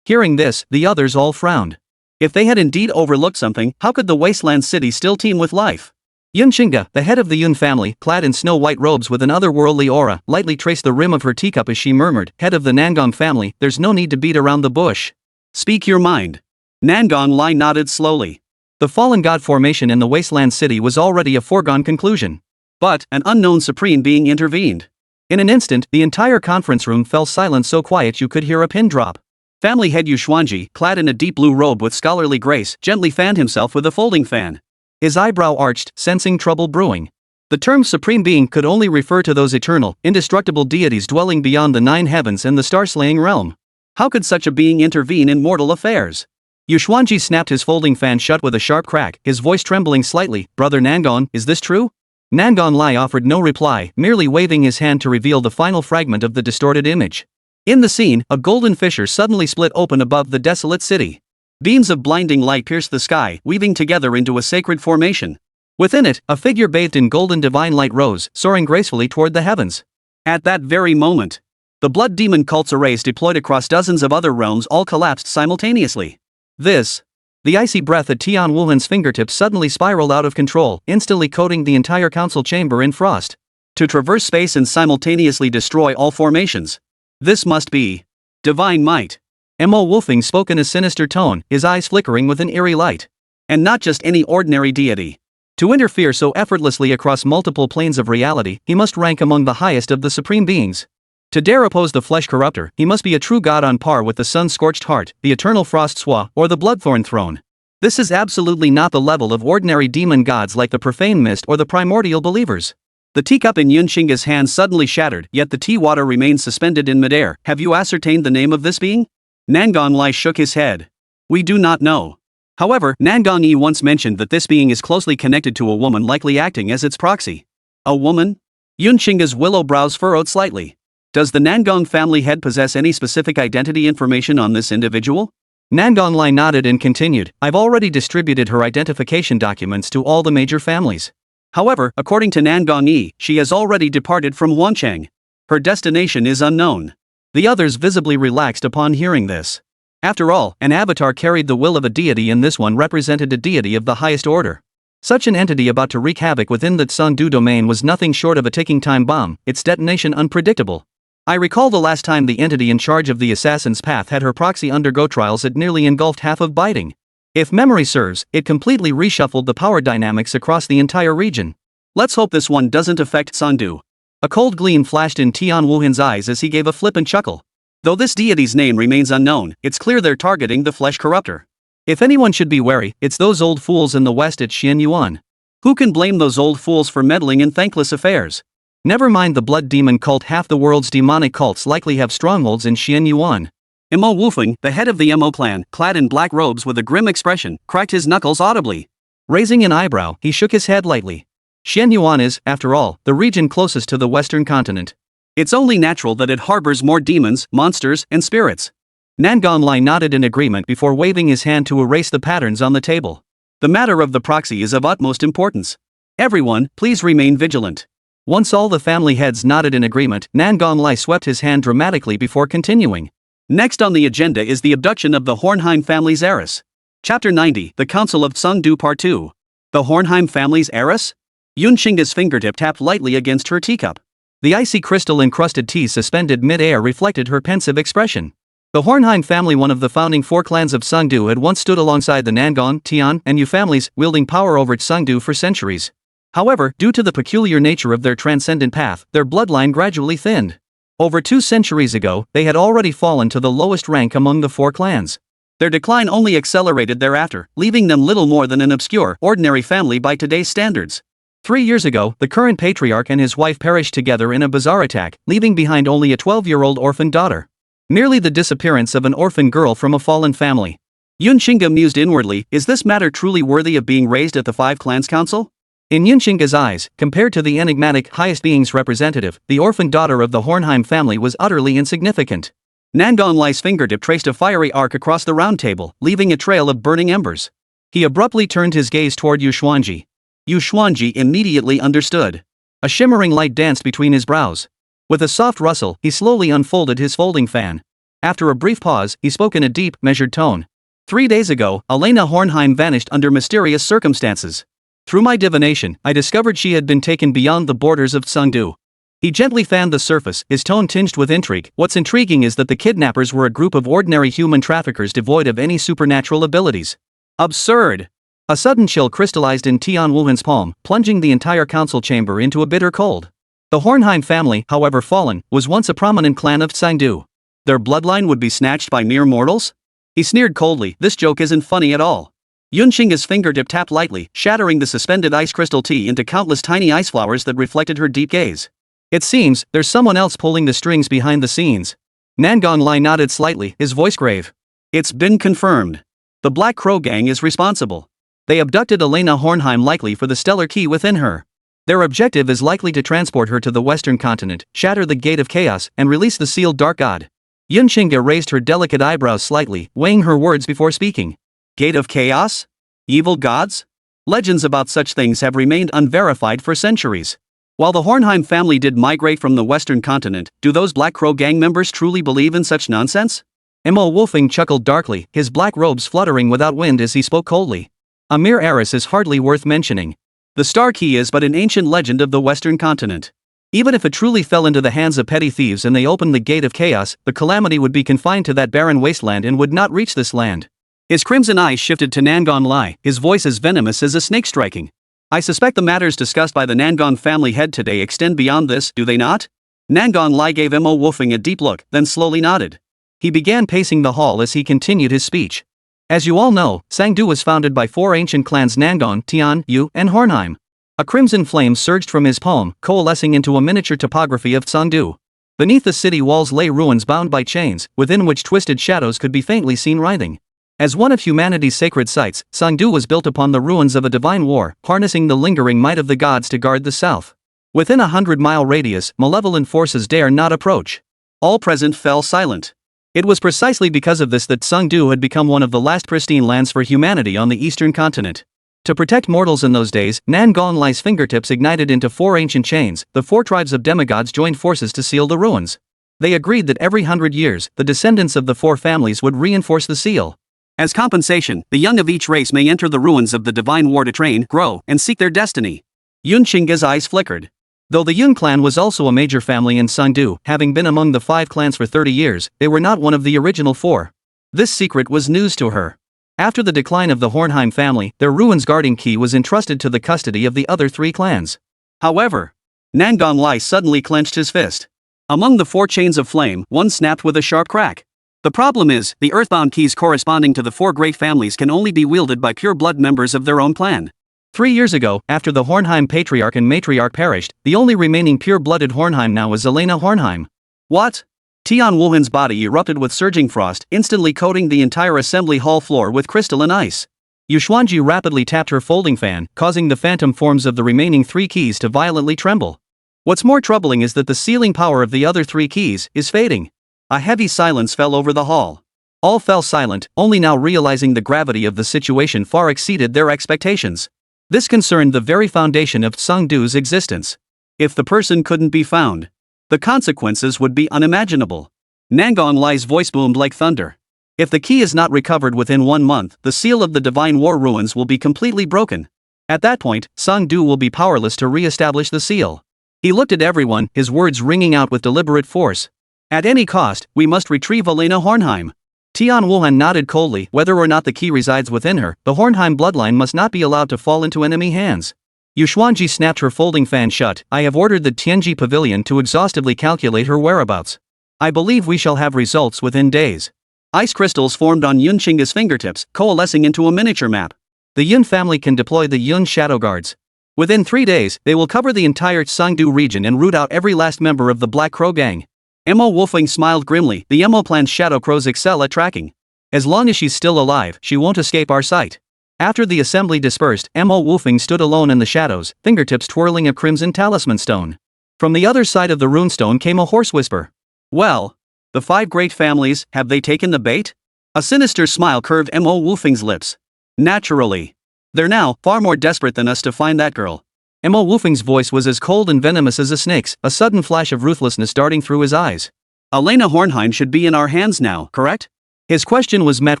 Hearing this, the others all frowned. If they had indeed overlooked something, how could the wasteland city still teem with life? Yun Qingda, the head of the Yun family, clad in snow-white robes with an otherworldly aura, lightly traced the rim of her teacup as she murmured, "Head of the Nangong family, there's no need to beat around the bush. Speak your mind." Nangong Lai nodded slowly. The fallen god formation in the wasteland city was already a foregone conclusion. But an unknown supreme being intervened. In an instant, the entire conference room fell silent, so quiet you could hear a pin drop. Family head Yu Xuanji, clad in a deep blue robe with scholarly grace, gently fanned himself with a folding fan. His eyebrow arched, sensing trouble brewing. The term supreme being could only refer to those eternal, indestructible deities dwelling beyond the 9 heavens and the star-slaying realm. How could such a being intervene in mortal affairs? Yu Xuanji snapped his folding fan shut with a sharp crack, his voice trembling slightly. "Brother Nangong, is this true?" Nangong Lai offered no reply, merely waving his hand to reveal the final fragment of the distorted image. In the scene, a golden fissure suddenly split open above the desolate city. Beams of blinding light pierced the sky, weaving together into a sacred formation. Within it, a figure bathed in golden divine light rose, soaring gracefully toward the heavens. At that very moment, the blood demon cult's arrays deployed across dozens of other realms all collapsed simultaneously. The icy breath at Tian Wulhen's fingertips suddenly spiraled out of control, instantly coating the entire council chamber in frost. To traverse space and simultaneously destroy all formations. This must be divine might. Mo Wolfing spoke in a sinister tone, his eyes flickering with an eerie light. And not just any ordinary deity. To interfere so effortlessly across multiple planes of reality, he must rank among the highest of the supreme beings. To dare oppose the flesh corruptor, he must be a true god on par with the sun-scorched heart, the eternal frost swa, or the bloodthorn throne. This is absolutely not the level of ordinary demon gods like the profane mist or the primordial believers. The teacup in Yun Qingda's hand suddenly shattered, yet the tea water remained suspended in midair. Have you ascertained the name of this being? Nangong Lai shook his head. We do not know. However, Nangong Yi once mentioned that this being is closely connected to a woman, likely acting as its proxy. A woman? Yun Qingda's willow brows furrowed slightly. Does the Nangong family head possess any specific identity information on this individual? Nangong Lai nodded and continued, I've already distributed her identification documents to all the major families. However, according to Nangong Yi, she has already departed from Wancheng. Her destination is unknown. The others visibly relaxed upon hearing this. After all, an avatar carried the will of a deity, and this one represented a deity of the highest order. Such an entity about to wreak havoc within the Sangdu domain was nothing short of a ticking time bomb, its detonation unpredictable. I recall the last time the entity in charge of the Assassin's Path had her proxy undergo trials, it nearly engulfed half of Biting. If memory serves, it completely reshuffled the power dynamics across the entire region. Let's hope this one doesn't affect Sangdu. A cold gleam flashed in Tian Wuhan's eyes as he gave a flippant chuckle. Though this deity's name remains unknown, it's clear they're targeting the flesh corruptor. If anyone should be wary, it's those old fools in the west at Xianyuan. Who can blame those old fools for meddling in thankless affairs? Never mind the blood demon cult, half the world's demonic cults likely have strongholds in Xianyuan. Mo Wufeng, the head of the Mo clan, clad in black robes with a grim expression, cracked his knuckles audibly. Raising an eyebrow, he shook his head lightly. Xianyuan is, after all, the region closest to the western continent. It's only natural that it harbors more demons, monsters, and spirits. Nangonlai nodded in agreement before waving his hand to erase the patterns on the table. The matter of the proxy is of utmost importance. Everyone, please remain vigilant. Once all the family heads nodded in agreement, Nangonlai swept his hand dramatically before continuing. Next on the agenda is the abduction of the Hornheim family's heiress. Chapter 90, The Council of Sungdu Part 2. The Hornheim family's heiress? Yunshinga's fingertip tapped lightly against her teacup. The icy crystal-encrusted tea suspended mid-air reflected her pensive expression. The Hornheim family, one of the founding four clans of Sungdu, had once stood alongside the Nangon, Tian, and Yu families, wielding power over Sungdu for centuries. However, due to the peculiar nature of their transcendent path, their bloodline gradually thinned. Over 2 centuries ago, they had already fallen to the lowest rank among the four clans. Their decline only accelerated thereafter, leaving them little more than an obscure, ordinary family by today's standards. 3 years ago, the current patriarch and his wife perished together in a bizarre attack, leaving behind only a 12-year-old orphan daughter. Merely the disappearance of an orphan girl from a fallen family. Yunshinga mused inwardly, is this matter truly worthy of being raised at the Five Clans Council? In Yunshinga's eyes, compared to the enigmatic highest being's representative, the orphan daughter of the Hornheim family was utterly insignificant. Nangonlai's fingertip traced a fiery arc across the round table, leaving a trail of burning embers. He abruptly turned his gaze toward Yu Xuanji. Yu Xuanji immediately understood. A shimmering light danced between his brows. With a soft rustle, he slowly unfolded his folding fan. After a brief pause, he spoke in a deep, measured tone. 3 days ago, Elena Hornheim vanished under mysterious circumstances. Through my divination, I discovered she had been taken beyond the borders of Sungdu. He gently fanned the surface, his tone tinged with intrigue. What's intriguing is that the kidnappers were a group of ordinary human traffickers devoid of any supernatural abilities. Absurd! A sudden chill crystallized in Tian Wuhan's palm, plunging the entire council chamber into a bitter cold. The Hornheim family, however fallen, was once a prominent clan of Sangdu. Their bloodline would be snatched by mere mortals? He sneered coldly, this joke isn't funny at all. Yunshinga's fingertip tapped lightly, shattering the suspended ice crystal tea into countless tiny ice flowers that reflected her deep gaze. It seems, there's someone else pulling the strings behind the scenes. Nangonlai nodded slightly, his voice grave. It's been confirmed. The Black Crow Gang is responsible. They abducted Elena Hornheim likely for the stellar key within her. Their objective is likely to transport her to the western continent, shatter the Gate of Chaos, and release the sealed Dark God. Yunshinga raised her delicate eyebrows slightly, weighing her words before speaking. Gate of Chaos? Evil gods? Legends about such things have remained unverified for centuries. While the Hornheim family did migrate from the western continent, do those Black Crow Gang members truly believe in such nonsense? Mo Wolfing chuckled darkly, his black robes fluttering without wind as he spoke coldly. A mere heiress is hardly worth mentioning. The Star Key is but an ancient legend of the western continent. Even if it truly fell into the hands of petty thieves and they opened the Gate of Chaos, the calamity would be confined to that barren wasteland and would not reach this land. His crimson eyes shifted to Nangonlai, his voice as venomous as a snake striking. I suspect the matters discussed by the Nangon family head today extend beyond this, do they not? Nangonlai gave Mo Wolfing a deep look, then slowly nodded. He began pacing the hall as he continued his speech. As you all know, Sangdu was founded by 4 ancient clans Nangon, Tian, Yu, and Hornheim. A crimson flame surged from his palm, coalescing into a miniature topography of Sangdu. Beneath the city walls lay ruins bound by chains, within which twisted shadows could be faintly seen writhing. As one of humanity's sacred sites, Sangdu was built upon the ruins of a divine war, harnessing the lingering might of the gods to guard the south. Within a 100-mile radius, malevolent forces dare not approach. All present fell silent. It was precisely because of this that Sungdu had become one of the last pristine lands for humanity on the eastern continent. To protect mortals in those days, Nangonlai's fingertips ignited into 4 ancient chains. The 4 tribes of demigods joined forces to seal the ruins. They agreed that every 100 years, the descendants of the 4 families would reinforce the seal. As compensation, the young of each race may enter the ruins of the divine war to train, grow, and seek their destiny. Yunshinga's eyes flickered. Though the Yun clan was also a major family in Sungdu, having been among the 5 clans for 30 years, they were not one of the original 4. This secret was news to her. After the decline of the Hornheim family, their ruins guarding key was entrusted to the custody of the other 3 clans. However, Nangonlai suddenly clenched his fist. Among the 4 chains of flame, one snapped with a sharp crack. The problem is, the earthbound keys corresponding to the 4 great families can only be wielded by pure-blood members of their own clan. 3 years ago, after the Hornheim patriarch and matriarch perished, the only remaining pure-blooded Hornheim now is Elena Hornheim. What? Tian Wuhan's body erupted with surging frost, instantly coating the entire assembly hall floor with crystalline ice. Yuxuanji rapidly tapped her folding fan, causing the phantom forms of the remaining 3 keys to violently tremble. What's more troubling is that the sealing power of the other 3 keys is fading. A heavy silence fell over the hall. All fell silent, only now realizing the gravity of the situation far exceeded their expectations. This concerned the very foundation of Sangdu's existence. If the person couldn't be found, the consequences would be unimaginable. Nangong Lai's voice boomed like thunder. If the key is not recovered within 1 month, the seal of the Divine War ruins will be completely broken. At that point, Sangdu will be powerless to re-establish the seal. He looked at everyone, his words ringing out with deliberate force. At any cost, we must retrieve Elena Hornheim. Tian Wuhan nodded coldly. Whether or not the key resides within her, the Hornheim bloodline must not be allowed to fall into enemy hands. Yuxuanji snapped her folding fan shut. I have ordered the Tianji Pavilion to exhaustively calculate her whereabouts. I believe we shall have results within days. Ice crystals formed on Yun Chinga's fingertips, coalescing into a miniature map. The Yun family can deploy the Yun Shadow Guards. Within 3 days, they will cover the entire Sangdu region and root out every last member of the Black Crow Gang. Mo Wolfing smiled grimly. The Mo clan's Shadow Crows excel at tracking. As long as she's still alive, she won't escape our sight. After the assembly dispersed, Mo Wolfing stood alone in the shadows, fingertips twirling a crimson talisman stone. From the other side of the runestone came a hoarse whisper. Well, the 5 great families, have they taken the bait? A sinister smile curved Mo Wolfing's lips. Naturally. They're now far more desperate than us to find that girl. Mo Wolfing's voice was as cold and venomous as a snake's, a sudden flash of ruthlessness darting through his eyes. Elena Hornheim should be in our hands now, correct? His question was met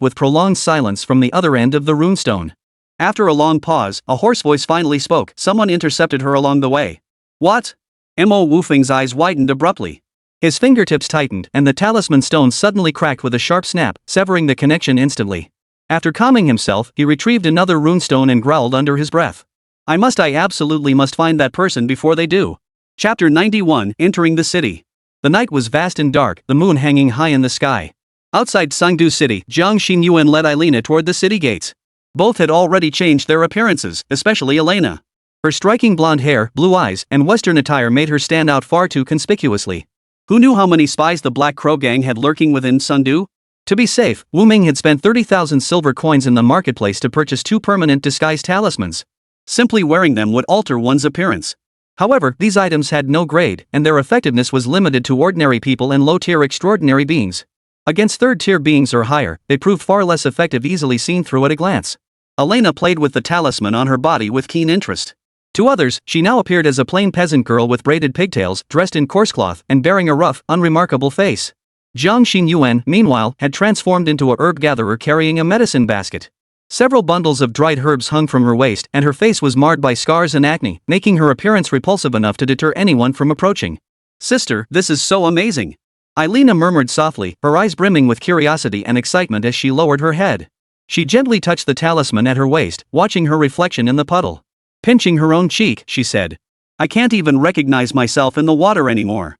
with prolonged silence from the other end of the runestone. After a long pause, a hoarse voice finally spoke. Someone intercepted her along the way. What? Mo Wolfing's eyes widened abruptly. His fingertips tightened, and the talisman stone suddenly cracked with a sharp snap, severing the connection instantly. After calming himself, he retrieved another runestone and growled under his breath. I absolutely must find that person before they do. Chapter 91, Entering the City. The night was vast and dark, the moon hanging high in the sky. Outside Sangdu City, Jiang Xinyuan led Elena toward the city gates. Both had already changed their appearances, especially Elena. Her striking blonde hair, blue eyes, and Western attire made her stand out far too conspicuously. Who knew how many spies the Black Crow Gang had lurking within Sangdu? To be safe, Wu Ming had spent 30,000 silver coins in the marketplace to purchase 2 permanent disguise talismans. Simply wearing them would alter one's appearance. However, these items had no grade, and their effectiveness was limited to ordinary people and low-tier extraordinary beings. Against third-tier beings or higher, they proved far less effective, easily seen through at a glance. Elena played with the talisman on her body with keen interest. To others, she now appeared as a plain peasant girl with braided pigtails, dressed in coarse cloth, and bearing a rough, unremarkable face. Jiang Xinyuan, meanwhile, had transformed into a herb gatherer carrying a medicine basket. Several bundles of dried herbs hung from her waist, and her face was marred by scars and acne, making her appearance repulsive enough to deter anyone from approaching. Sister, this is so amazing. Elena murmured softly, her eyes brimming with curiosity and excitement as she lowered her head. She gently touched the talisman at her waist, watching her reflection in the puddle. Pinching her own cheek, she said. I can't even recognize myself in the water anymore.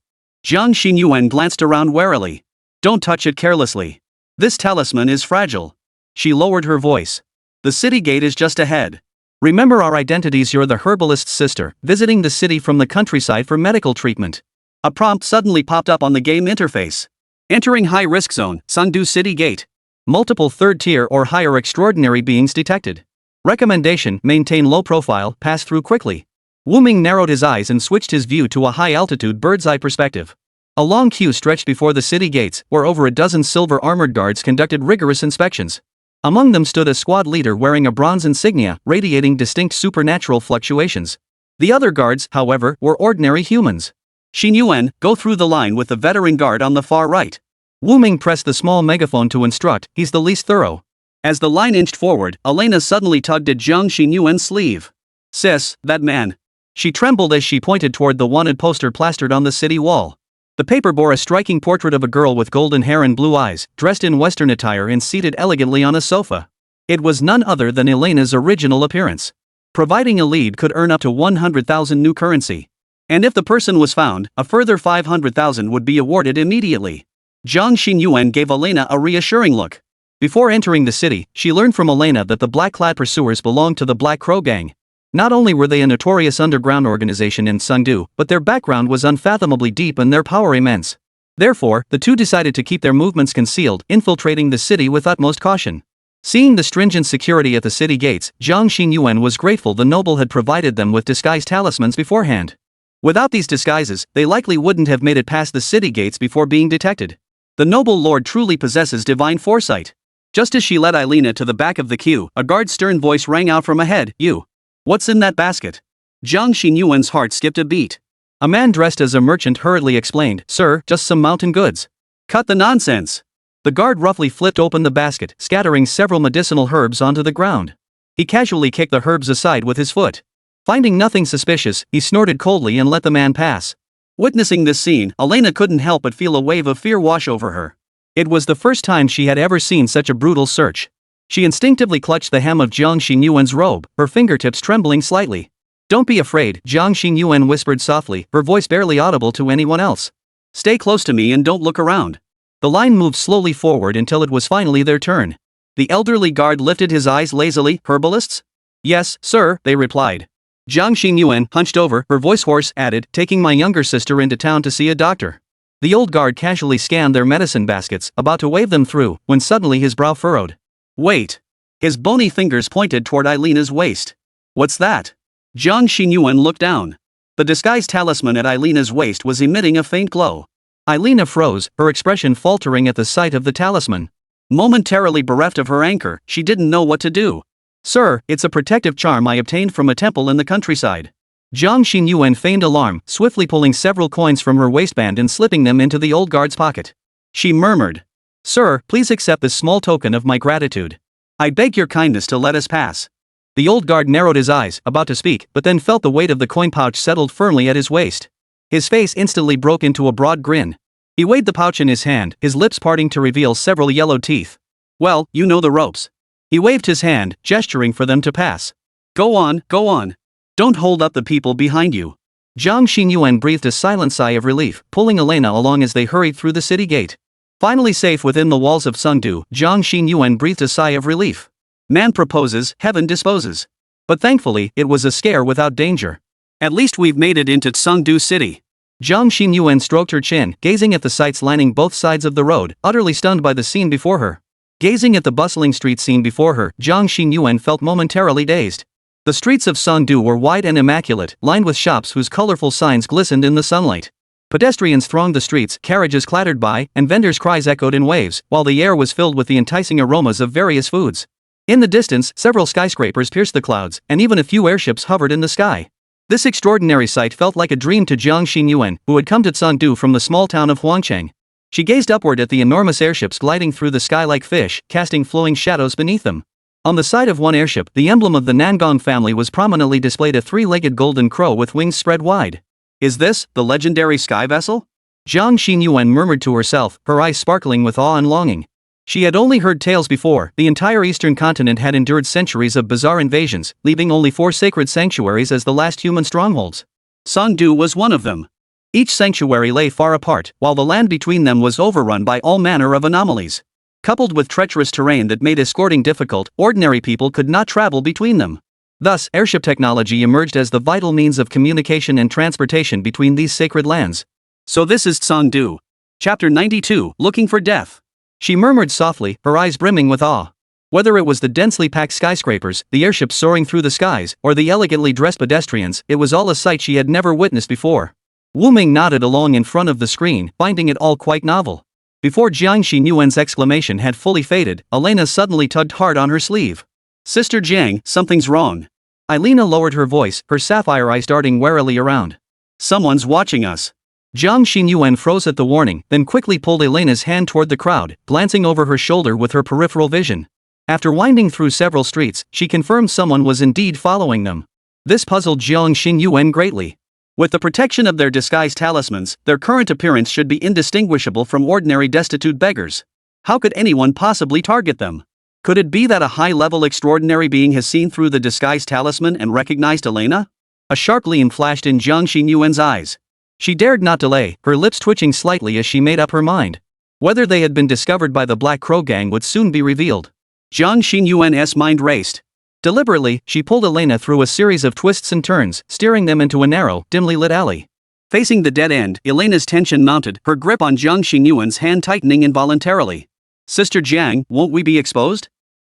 Jiang Xinyuan glanced around warily. Don't touch it carelessly. This talisman is fragile. She lowered her voice. The city gate is just ahead. Remember our identities. You're the herbalist's sister, visiting the city from the countryside for medical treatment. A prompt suddenly popped up on the game interface. Entering high-risk zone, Sangdu City Gate. Multiple third-tier or higher extraordinary beings detected. Recommendation: maintain low profile, pass through quickly. Wu Ming narrowed his eyes and switched his view to a high-altitude bird's-eye perspective. A long queue stretched before the city gates, where over a dozen silver-armored guards conducted rigorous inspections. Among them stood a squad leader wearing a bronze insignia, radiating distinct supernatural fluctuations. The other guards, however, were ordinary humans. Xinyuan, go through the line with the veteran guard on the far right. Wu Ming pressed the small megaphone to instruct. He's the least thorough. As the line inched forward, Elena suddenly tugged at Jiang Xinyuan's sleeve. Sis, that man. She trembled as she pointed toward the wanted poster plastered on the city wall. The paper bore a striking portrait of a girl with golden hair and blue eyes, dressed in Western attire and seated elegantly on a sofa. It was none other than Elena's original appearance. Providing a lead could earn up to 100,000 new currency. And if the person was found, a further 500,000 would be awarded immediately. Jiang Xinyuan gave Elena a reassuring look. Before entering the city, she learned from Elena that the black-clad pursuers belonged to the Black Crow Gang. Not only were they a notorious underground organization in Sangdu, but their background was unfathomably deep and their power immense. Therefore, the two decided to keep their movements concealed, infiltrating the city with utmost caution. Seeing the stringent security at the city gates, Jiang Xinyuan was grateful the noble had provided them with disguise talismans beforehand. Without these disguises, they likely wouldn't have made it past the city gates before being detected. The noble lord truly possesses divine foresight. Just as she led Eilina to the back of the queue, a guard's stern voice rang out from ahead, "You. What's in that basket?" Jiang Xinyuan's heart skipped a beat. A man dressed as a merchant hurriedly explained, "Sir, just some mountain goods." "Cut the nonsense." The guard roughly flipped open the basket, scattering several medicinal herbs onto the ground. He casually kicked the herbs aside with his foot. Finding nothing suspicious, he snorted coldly and let the man pass. Witnessing this scene, Elena couldn't help but feel a wave of fear wash over her. It was the first time she had ever seen such a brutal search. She instinctively clutched the hem of Jiang Xinyuan's robe, her fingertips trembling slightly. "Don't be afraid," Jiang Xinyuan whispered softly, her voice barely audible to anyone else. "Stay close to me and don't look around." The line moved slowly forward until it was finally their turn. The elderly guard lifted his eyes lazily. "Herbalists?" "Yes, sir," they replied. Jiang Xinyuan, hunched over, her voice hoarse, added, "Taking my younger sister into town to see a doctor." The old guard casually scanned their medicine baskets, about to wave them through, when suddenly his brow furrowed. "Wait." His bony fingers pointed toward Eilina's waist. "What's that?" Jiang Xinyuan looked down. The disguised talisman at Eilina's waist was emitting a faint glow. Eilina froze, her expression faltering at the sight of the talisman. Momentarily bereft of her anchor, she didn't know what to do. "Sir, it's a protective charm I obtained from a temple in the countryside." Jiang Xinyuan feigned alarm, swiftly pulling several coins from her waistband and slipping them into the old guard's pocket. She murmured, "Sir, please accept this small token of my gratitude. I beg your kindness to let us pass." The old guard narrowed his eyes, about to speak, but then felt the weight of the coin pouch settled firmly at his waist. His face instantly broke into a broad grin. He weighed the pouch in his hand, his lips parting to reveal several yellowed teeth. "Well, you know the ropes." He waved his hand, gesturing for them to pass. Go on, go on. Don't hold up the people behind you." Jiang Xinyuan breathed a silent sigh of relief, pulling Elena along as they hurried through the city gate. Finally safe within the walls of Sengdu, Jiang Xinyuan breathed a sigh of relief. Man proposes, heaven disposes. But thankfully, it was a scare without danger. "At least we've made it into Sengdu City." Jiang Xinyuan stroked her chin, gazing at the sights lining both sides of the road, utterly stunned by the scene before her. Gazing at the bustling street scene before her, Jiang Xinyuan felt momentarily dazed. The streets of Sengdu were wide and immaculate, lined with shops whose colorful signs glistened in the sunlight. Pedestrians thronged the streets, carriages clattered by, and vendors' cries echoed in waves, while the air was filled with the enticing aromas of various foods. In the distance, several skyscrapers pierced the clouds, and even a few airships hovered in the sky. This extraordinary sight felt like a dream to Jiang Xinyuan, who had come to Sengdu from the small town of Huangcheng. She gazed upward at the enormous airships gliding through the sky like fish, casting flowing shadows beneath them. On the side of one airship, the emblem of the Nangong family was prominently displayed, a three-legged golden crow with wings spread wide. "Is this the legendary sky vessel?" Jiang Xinyuan murmured to herself, her eyes sparkling with awe and longing. She had only heard tales before. The entire eastern continent had endured centuries of bizarre invasions, leaving only 4 sacred sanctuaries as the last human strongholds. Sengdu was one of them. Each sanctuary lay far apart, while the land between them was overrun by all manner of anomalies. Coupled with treacherous terrain that made escorting difficult, ordinary people could not travel between them. Thus, airship technology emerged as the vital means of communication and transportation between these sacred lands. "So this is Sengdu. Chapter 92, Looking for Death." She murmured softly, her eyes brimming with awe. Whether it was the densely packed skyscrapers, the airships soaring through the skies, or the elegantly dressed pedestrians, it was all a sight she had never witnessed before. Wu Ming nodded along in front of the screen, finding it all quite novel. Before Jiang Xinyuan's exclamation had fully faded, Elena suddenly tugged hard on her sleeve. "Sister Jiang, something's wrong." Elena lowered her voice, her sapphire eyes darting warily around. "Someone's watching us." Jiang Xinyuan froze at the warning, then quickly pulled Elena's hand toward the crowd, glancing over her shoulder with her peripheral vision. After winding through several streets, she confirmed someone was indeed following them. This puzzled Jiang Xinyuan greatly. With the protection of their disguised talismans, their current appearance should be indistinguishable from ordinary destitute beggars. How could anyone possibly target them? Could it be that a high-level extraordinary being has seen through the disguised talisman and recognized Elena? A sharp gleam flashed in Jiang Xinyuan's eyes. She dared not delay, her lips twitching slightly as she made up her mind. Whether they had been discovered by the Black Crow gang would soon be revealed. Jiang Xinyuan's mind raced. Deliberately, she pulled Elena through a series of twists and turns, steering them into a narrow, dimly lit alley. Facing the dead end, Elena's tension mounted, her grip on Jiang Xinyuan's hand tightening involuntarily. "Sister Jiang, won't we be exposed?"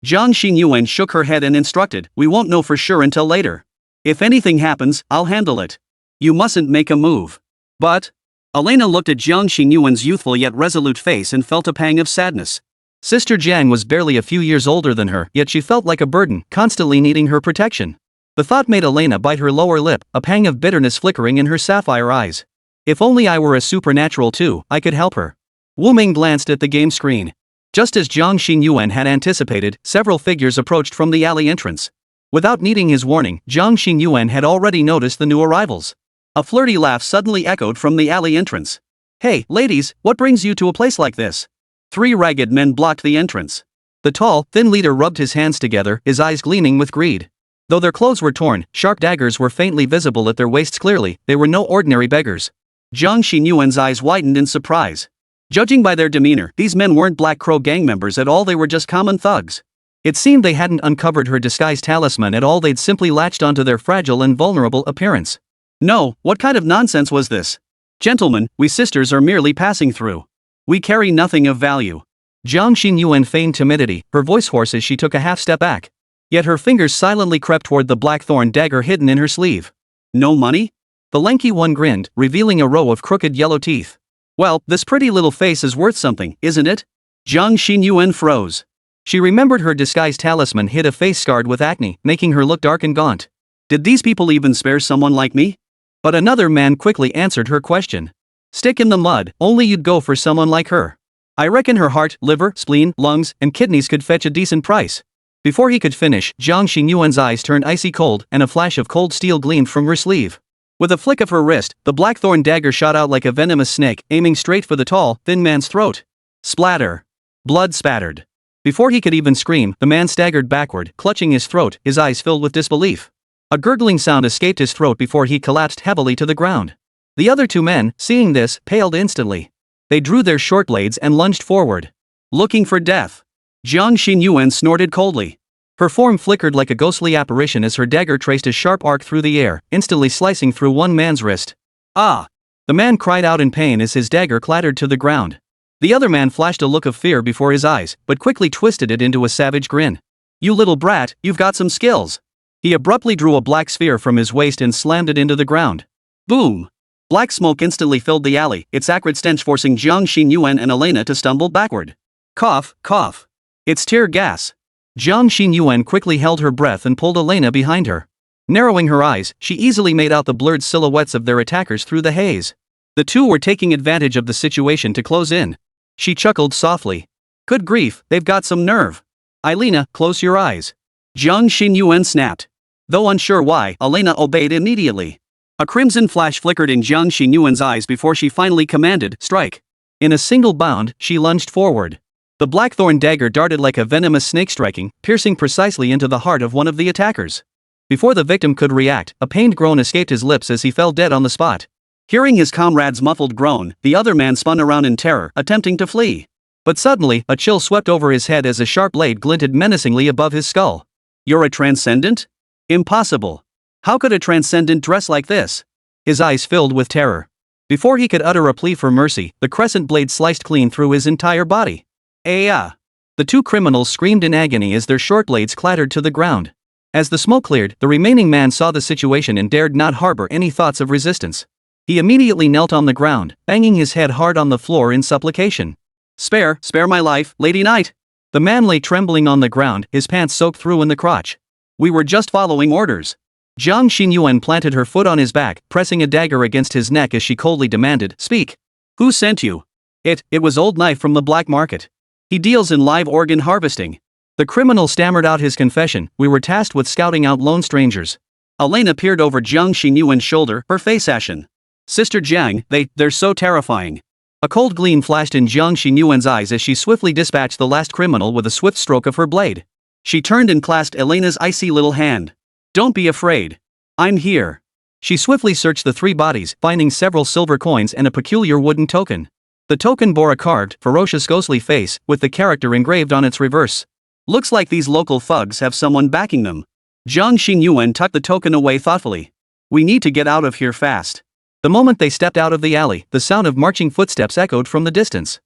Jiang Xinyuan shook her head and instructed, "We won't know for sure until later. If anything happens, I'll handle it. You mustn't make a move." But Elena looked at Jiang Xinyuan's youthful yet resolute face and felt a pang of sadness. Sister Jiang was barely a few years older than her, yet she felt like a burden, constantly needing her protection. The thought made Elena bite her lower lip, a pang of bitterness flickering in her sapphire eyes. If only I were a supernatural too, I could help her. Wu Ming glanced at the game screen. Just as Jiang Xinyuan had anticipated, several figures approached from the alley entrance. Without needing his warning, Jiang Xinyuan had already noticed the new arrivals. A flirty laugh suddenly echoed from the alley entrance. "Hey, ladies, what brings you to a place like this?" 3 ragged men blocked the entrance. The tall, thin leader rubbed his hands together, his eyes gleaming with greed. Though their clothes were torn, sharp daggers were faintly visible at their waists. Clearly, they were no ordinary beggars. Jiang Xinyuan's eyes widened in surprise. Judging by their demeanor, these men weren't Black Crow gang members at all, they were just common thugs. It seemed they hadn't uncovered her disguised talisman at all, they'd simply latched onto their fragile and vulnerable appearance. No, what kind of nonsense was this? "Gentlemen, we sisters are merely passing through. We carry nothing of value." Jiang Xinyuan feigned timidity, her voice hoarse as she took a half step back. Yet her fingers silently crept toward the blackthorn dagger hidden in her sleeve. "No money?" The lanky one grinned, revealing a row of crooked yellow teeth. "Well, this pretty little face is worth something, isn't it?" Jiang Xinyuan froze. She remembered her disguised talisman hid a face scarred with acne, making her look dark and gaunt. Did these people even spare someone like me? But another man quickly answered her question. "Stick in the mud, only you'd go for someone like her. I reckon her heart, liver, spleen, lungs, and kidneys could fetch a decent price." Before he could finish, Jiang Xinyuan's eyes turned icy cold, and a flash of cold steel gleamed from her sleeve. With a flick of her wrist, the blackthorn dagger shot out like a venomous snake, aiming straight for the tall, thin man's throat. Splatter! Blood spattered. Before he could even scream, the man staggered backward, clutching his throat, his eyes filled with disbelief. A gurgling sound escaped his throat before he collapsed heavily to the ground. The other 2 men, seeing this, paled instantly. They drew their short blades and lunged forward. Looking for death. Jiang Xinyuan snorted coldly. Her form flickered like a ghostly apparition as her dagger traced a sharp arc through the air, instantly slicing through one man's wrist. "Ah!" The man cried out in pain as his dagger clattered to the ground. The other man flashed a look of fear before his eyes, but quickly twisted it into a savage grin. "You little brat, you've got some skills." He abruptly drew a black sphere from his waist and slammed it into the ground. Boom! Black smoke instantly filled the alley, its acrid stench forcing Jiang Xinyuan and Elena to stumble backward. Cough, cough. It's tear gas. Jiang Xinyuan quickly held her breath and pulled Elena behind her. Narrowing her eyes, she easily made out the blurred silhouettes of their attackers through the haze. The 2 were taking advantage of the situation to close in. She chuckled softly. "Good grief, they've got some nerve. Elena, close your eyes." Jiang Xinyuan snapped. Though unsure why, Elena obeyed immediately. A crimson flash flickered in Jiang Xinyuan's eyes before she finally commanded, "Strike." In a single bound, she lunged forward. The blackthorn dagger darted like a venomous snake, striking, piercing precisely into the heart of one of the attackers. Before the victim could react, a pained groan escaped his lips as he fell dead on the spot. Hearing his comrade's muffled groan, the other man spun around in terror, attempting to flee. But suddenly, a chill swept over his head as a sharp blade glinted menacingly above his skull. "You're a transcendent? Impossible. How could a transcendent dress like this?" His eyes filled with terror. Before he could utter a plea for mercy, the crescent blade sliced clean through his entire body. "Ah!" The 2 criminals screamed in agony as their short blades clattered to the ground. As the smoke cleared, the remaining man saw the situation and dared not harbor any thoughts of resistance. He immediately knelt on the ground, banging his head hard on the floor in supplication. Spare my life, Lady Knight." The man lay trembling on the ground, his pants soaked through in the crotch. "We were just following orders." Jiang Xinyuan planted her foot on his back, pressing a dagger against his neck as she coldly demanded, "Speak. Who sent you?" It was Old Knife from the black market. He deals in live organ harvesting." The criminal stammered out his confession. "We were tasked with scouting out lone strangers." Elena peered over Jiang Xinyuan's shoulder, her face ashen. "Sister Jiang, they're so terrifying." A cold gleam flashed in Jiang Xinyuan's eyes as she swiftly dispatched the last criminal with a swift stroke of her blade. She turned and clasped Elena's icy little hand. "Don't be afraid. I'm here." She swiftly searched the 3 bodies, finding several silver coins and a peculiar wooden token. The token bore a carved, ferocious ghostly face, with the character engraved on its reverse. "Looks like these local thugs have someone backing them." Jiang Xinyuan tucked the token away thoughtfully. "We need to get out of here fast." The moment they stepped out of the alley, the sound of marching footsteps echoed from the distance.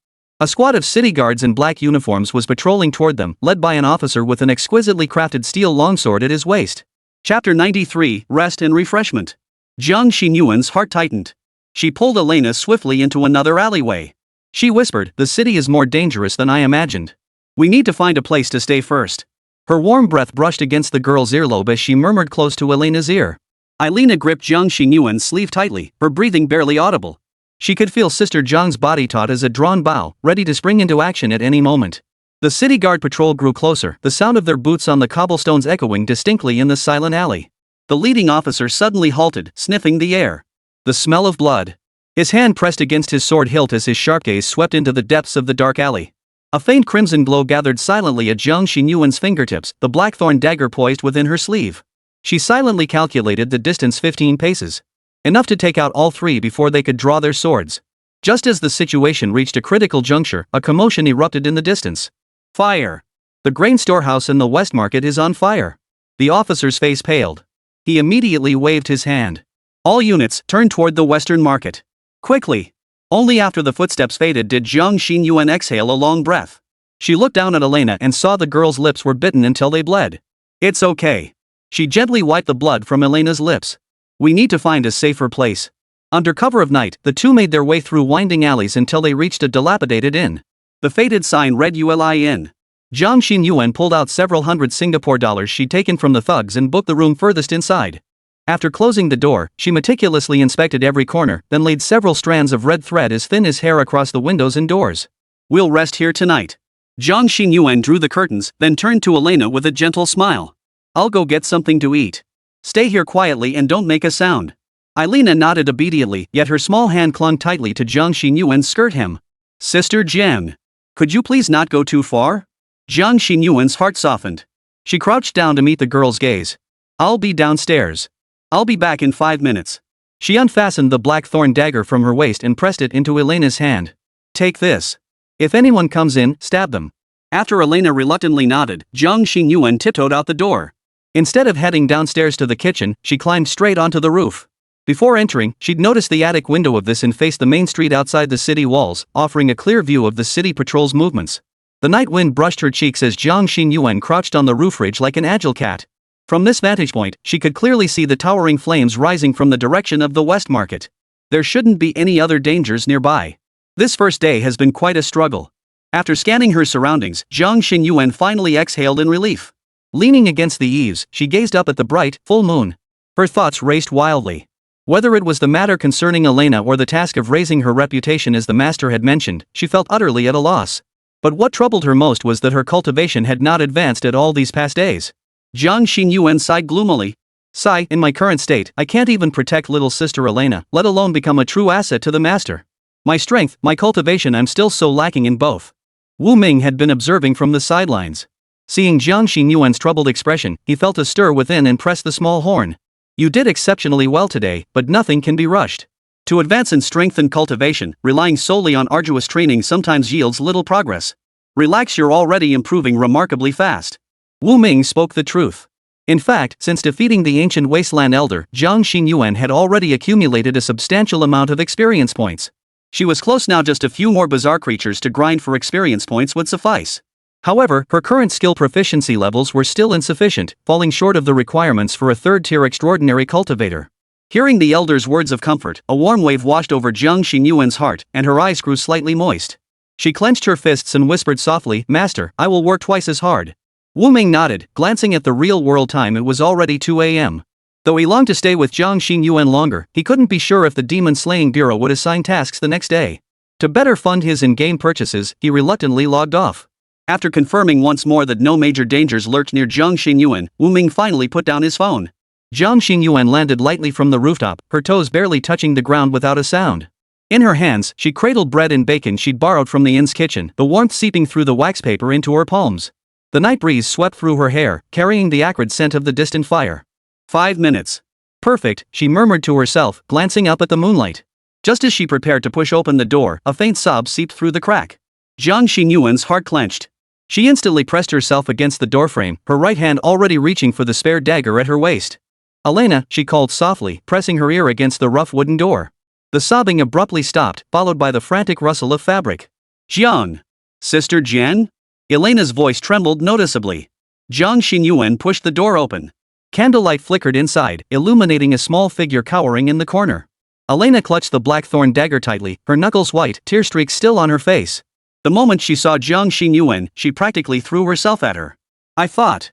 A squad of city guards in black uniforms was patrolling toward them, led by an officer with an exquisitely crafted steel longsword at his waist. Chapter 93, Rest and Refreshment. Jiang Xinyuan's heart tightened. She pulled Elena swiftly into another alleyway. She whispered, "The city is more dangerous than I imagined. We need to find a place to stay first." Her warm breath brushed against the girl's earlobe as she murmured close to Elena's ear. Elena gripped Jiang Xinyuan's sleeve tightly, her breathing barely audible. She could feel Sister Jiang's body taut as a drawn bow, ready to spring into action at any moment. The city guard patrol grew closer, the sound of their boots on the cobblestones echoing distinctly in the silent alley. The leading officer suddenly halted, sniffing the air. The smell of blood. His hand pressed against his sword hilt as his sharp gaze swept into the depths of the dark alley. A faint crimson glow gathered silently at Jiang Xinyuan's fingertips, the blackthorn dagger poised within her sleeve. She silently calculated the distance 15 paces. Enough to take out all three before they could draw their swords. Just as the situation reached a critical juncture, a commotion erupted in the distance. Fire! The grain storehouse in the West Market is on fire. The officer's face paled. He immediately waved his hand. All units, turn toward the Western Market. Quickly! Only after the footsteps faded did Jiang Xinyuan exhale a long breath. She looked down at Elena and saw the girl's lips were bitten until they bled. "It's okay." She gently wiped the blood from Elena's lips. "We need to find a safer place." Under cover of night, the two made their way through winding alleys until they reached a dilapidated inn. The faded sign read ULI Inn. Jiang Xinyuan pulled out several hundred Singapore dollars she'd taken from the thugs and booked the room furthest inside. After closing the door, she meticulously inspected every corner, then laid several strands of red thread as thin as hair across the windows and doors. "We'll rest here tonight." Jiang Xinyuan drew the curtains, then turned to Elena with a gentle smile. "I'll go get something to eat. Stay here quietly and don't make a sound." Elena nodded obediently, yet her small hand clung tightly to Jiang Xinyuan's skirt hem. "Sister Jiang, could you please not go too far?" Jiang Xinyuan's heart softened. She crouched down to meet the girl's gaze. "I'll be downstairs. I'll be back in 5 minutes." She unfastened the blackthorn dagger from her waist and pressed it into Elena's hand. "Take this. If anyone comes in, stab them." After Elena reluctantly nodded, Jiang Xinyuan tiptoed out the door. Instead of heading downstairs to the kitchen, she climbed straight onto the roof. Before entering, she'd noticed the attic window of this and faced the main street outside the city walls, offering a clear view of the city patrol's movements. The night wind brushed her cheeks as Jiang Xinyuan crouched on the roof ridge like an agile cat. From this vantage point, she could clearly see the towering flames rising from the direction of the West Market. There shouldn't be any other dangers nearby. This first day has been quite a struggle. After scanning her surroundings, Jiang Xinyuan finally exhaled in relief. Leaning against the eaves, she gazed up at the bright, full moon. Her thoughts raced wildly. Whether it was the matter concerning Elena or the task of raising her reputation as the master had mentioned, she felt utterly at a loss. But what troubled her most was that her cultivation had not advanced at all these past days. Jiang Xinyuan sighed gloomily. "Sigh, in my current state, I can't even protect little sister Elena, let alone become a true asset to the master. My strength, my cultivation, I'm still so lacking in both." Wu Ming had been observing from the sidelines. Seeing Jiang Xinyuan's troubled expression, he felt a stir within and pressed the small horn. "You did exceptionally well today, but nothing can be rushed. To advance in strength and cultivation, relying solely on arduous training sometimes yields little progress. Relax, you're already improving remarkably fast." Wu Ming spoke the truth. In fact, since defeating the ancient wasteland elder, Jiang Xinyuan had already accumulated a substantial amount of experience points. She was close now, just a few more bizarre creatures to grind for experience points would suffice. However, her current skill proficiency levels were still insufficient, falling short of the requirements for a third-tier extraordinary cultivator. Hearing the elder's words of comfort, a warm wave washed over Jiang Xinyuan's heart, and her eyes grew slightly moist. She clenched her fists and whispered softly, "Master, I will work twice as hard." Wu Ming nodded, glancing at the real-world time. It was already 2 a.m. Though he longed to stay with Jiang Xinyuan longer, he couldn't be sure if the Demon Slaying Bureau would assign tasks the next day. To better fund his in-game purchases, he reluctantly logged off. After confirming once more that no major dangers lurked near Jiang Xinyuan, Wu Ming finally put down his phone. Jiang Xinyuan landed lightly from the rooftop, her toes barely touching the ground without a sound. In her hands, she cradled bread and bacon she'd borrowed from the inn's kitchen, the warmth seeping through the wax paper into her palms. The night breeze swept through her hair, carrying the acrid scent of the distant fire. 5 minutes. Perfect, she murmured to herself, glancing up at the moonlight. Just as she prepared to push open the door, a faint sob seeped through the crack. Jiang Xinyuan's heart clenched. She instantly pressed herself against the doorframe, her right hand already reaching for the spare dagger at her waist. "Elena," she called softly, pressing her ear against the rough wooden door. The sobbing abruptly stopped, followed by the frantic rustle of fabric. Jiang. Sister Jian? Elena's voice trembled noticeably. Jiang Xinyuan pushed the door open. Candlelight flickered inside, illuminating a small figure cowering in the corner. Elena clutched the blackthorn dagger tightly, her knuckles white, tear streaks still on her face. The moment she saw Jiang Xinyuan, she practically threw herself at her. I thought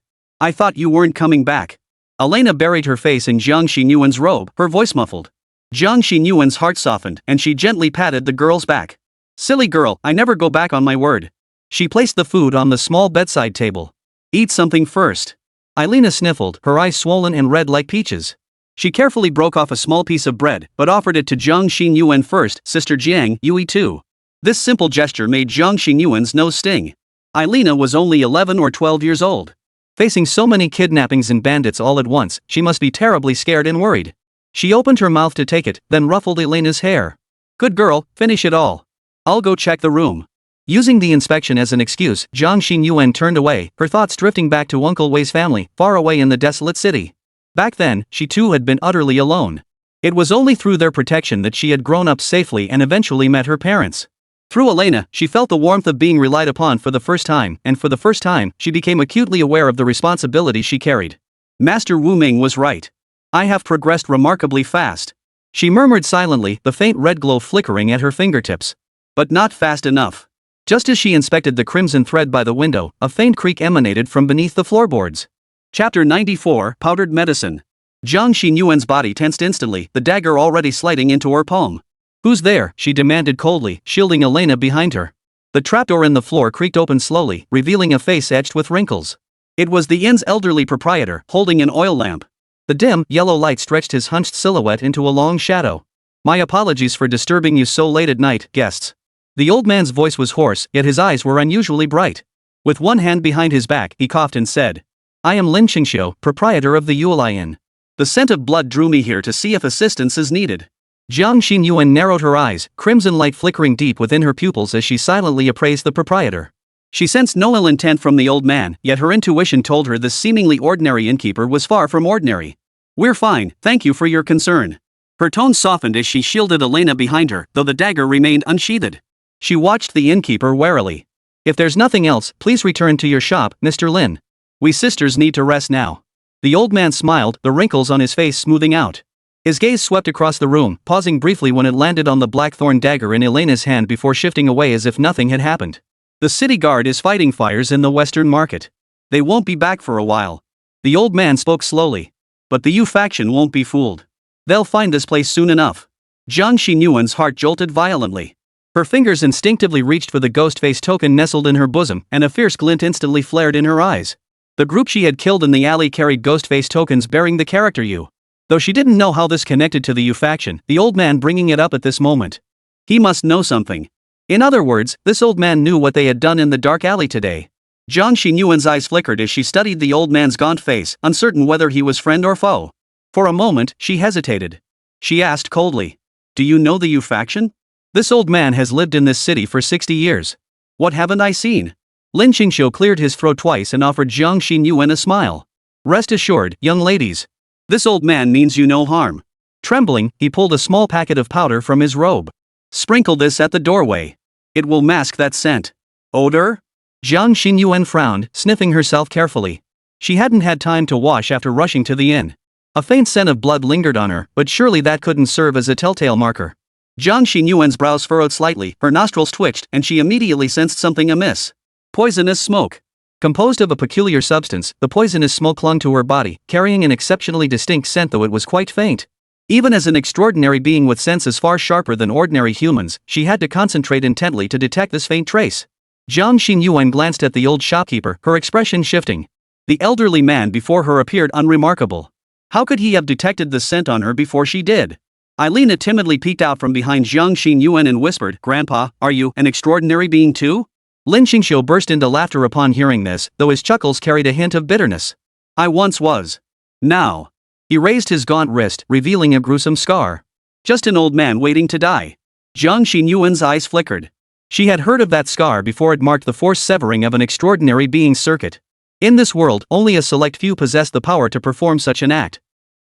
you weren't coming back. Elena buried her face in Jiang Xinyuan's robe, her voice muffled. Jiang Xinyuan's heart softened, and she gently patted the girl's back. Silly girl, I never go back on my word. She placed the food on the small bedside table. Eat something first. Elena sniffled, her eyes swollen and red like peaches. She carefully broke off a small piece of bread, but offered it to Jiang Xinyuan first. Sister Jiang, you eat too. This simple gesture made Jiang Xinyuan's nose sting. Elena was only 11 or 12 years old. Facing so many kidnappings and bandits all at once, she must be terribly scared and worried. She opened her mouth to take it, then ruffled Elena's hair. Good girl, finish it all. I'll go check the room. Using the inspection as an excuse, Jiang Xinyuan turned away, her thoughts drifting back to Uncle Wei's family, far away in the desolate city. Back then, she too had been utterly alone. It was only through their protection that she had grown up safely and eventually met her parents. Through Elena, she felt the warmth of being relied upon for the first time, and for the first time, she became acutely aware of the responsibility she carried. Master Wu Ming was right. I have progressed remarkably fast. She murmured silently, the faint red glow flickering at her fingertips. But not fast enough. Just as she inspected the crimson thread by the window, a faint creak emanated from beneath the floorboards. Chapter 94, Powdered Medicine. Jiang Xinyuan's body tensed instantly, the dagger already sliding into her palm. Who's there? She demanded coldly, shielding Elena behind her. The trapdoor in the floor creaked open slowly, revealing a face etched with wrinkles. It was the inn's elderly proprietor, holding an oil lamp. The dim, yellow light stretched his hunched silhouette into a long shadow. My apologies for disturbing you so late at night, guests. The old man's voice was hoarse, yet his eyes were unusually bright. With one hand behind his back, he coughed and said, I am Lin Qingxiu, proprietor of the Yuelai Inn. The scent of blood drew me here to see if assistance is needed. Jiang Xinyuan narrowed her eyes, crimson light flickering deep within her pupils as she silently appraised the proprietor. She sensed no ill intent from the old man, yet her intuition told her this seemingly ordinary innkeeper was far from ordinary. We're fine, thank you for your concern. Her tone softened as she shielded Elena behind her, though the dagger remained unsheathed. She watched the innkeeper warily. If there's nothing else, please return to your shop, Mr. Lin. We sisters need to rest now. The old man smiled, the wrinkles on his face smoothing out. His gaze swept across the room, pausing briefly when it landed on the blackthorn dagger in Elena's hand before shifting away as if nothing had happened. The city guard is fighting fires in the western market. They won't be back for a while. The old man spoke slowly. But the Yu faction won't be fooled. They'll find this place soon enough. Jiang Xinyuan's heart jolted violently. Her fingers instinctively reached for the ghost face token nestled in her bosom, and a fierce glint instantly flared in her eyes. The group she had killed in the alley carried ghost face tokens bearing the character Yu. Though she didn't know how this connected to the Yu faction, the old man bringing it up at this moment. He must know something. In other words, this old man knew what they had done in the dark alley today. Jiang Xinyuan's eyes flickered as she studied the old man's gaunt face, uncertain whether he was friend or foe. For a moment, she hesitated. She asked coldly, do you know the Yu faction? This old man has lived in this city for 60 years. What haven't I seen? Lin Qingxiu cleared his throat twice and offered Jiang Xinyuan a smile. Rest assured, young ladies. This old man means you no harm. Trembling, he pulled a small packet of powder from his robe. Sprinkle this at the doorway. It will mask that scent. Odor? Jiang Xinyuan frowned, sniffing herself carefully. She hadn't had time to wash after rushing to the inn. A faint scent of blood lingered on her, but surely that couldn't serve as a telltale marker. Jiang Xinyuan's brows furrowed slightly, her nostrils twitched, and she immediately sensed something amiss. Poisonous smoke. Composed of a peculiar substance, the poisonous smoke clung to her body, carrying an exceptionally distinct scent though it was quite faint. Even as an extraordinary being with senses far sharper than ordinary humans, she had to concentrate intently to detect this faint trace. Jiang Xinyuan glanced at the old shopkeeper, her expression shifting. The elderly man before her appeared unremarkable. How could he have detected the scent on her before she did? Elena timidly peeked out from behind Jiang Xinyuan and whispered, Grandpa, are you an extraordinary being too? Lin Qingxiu burst into laughter upon hearing this, though his chuckles carried a hint of bitterness. I once was. Now. He raised his gaunt wrist, revealing a gruesome scar. Just an old man waiting to die. Jiang Xinyuan's eyes flickered. She had heard of that scar before it marked the forced severing of an extraordinary being's circuit. In this world, only a select few possessed the power to perform such an act.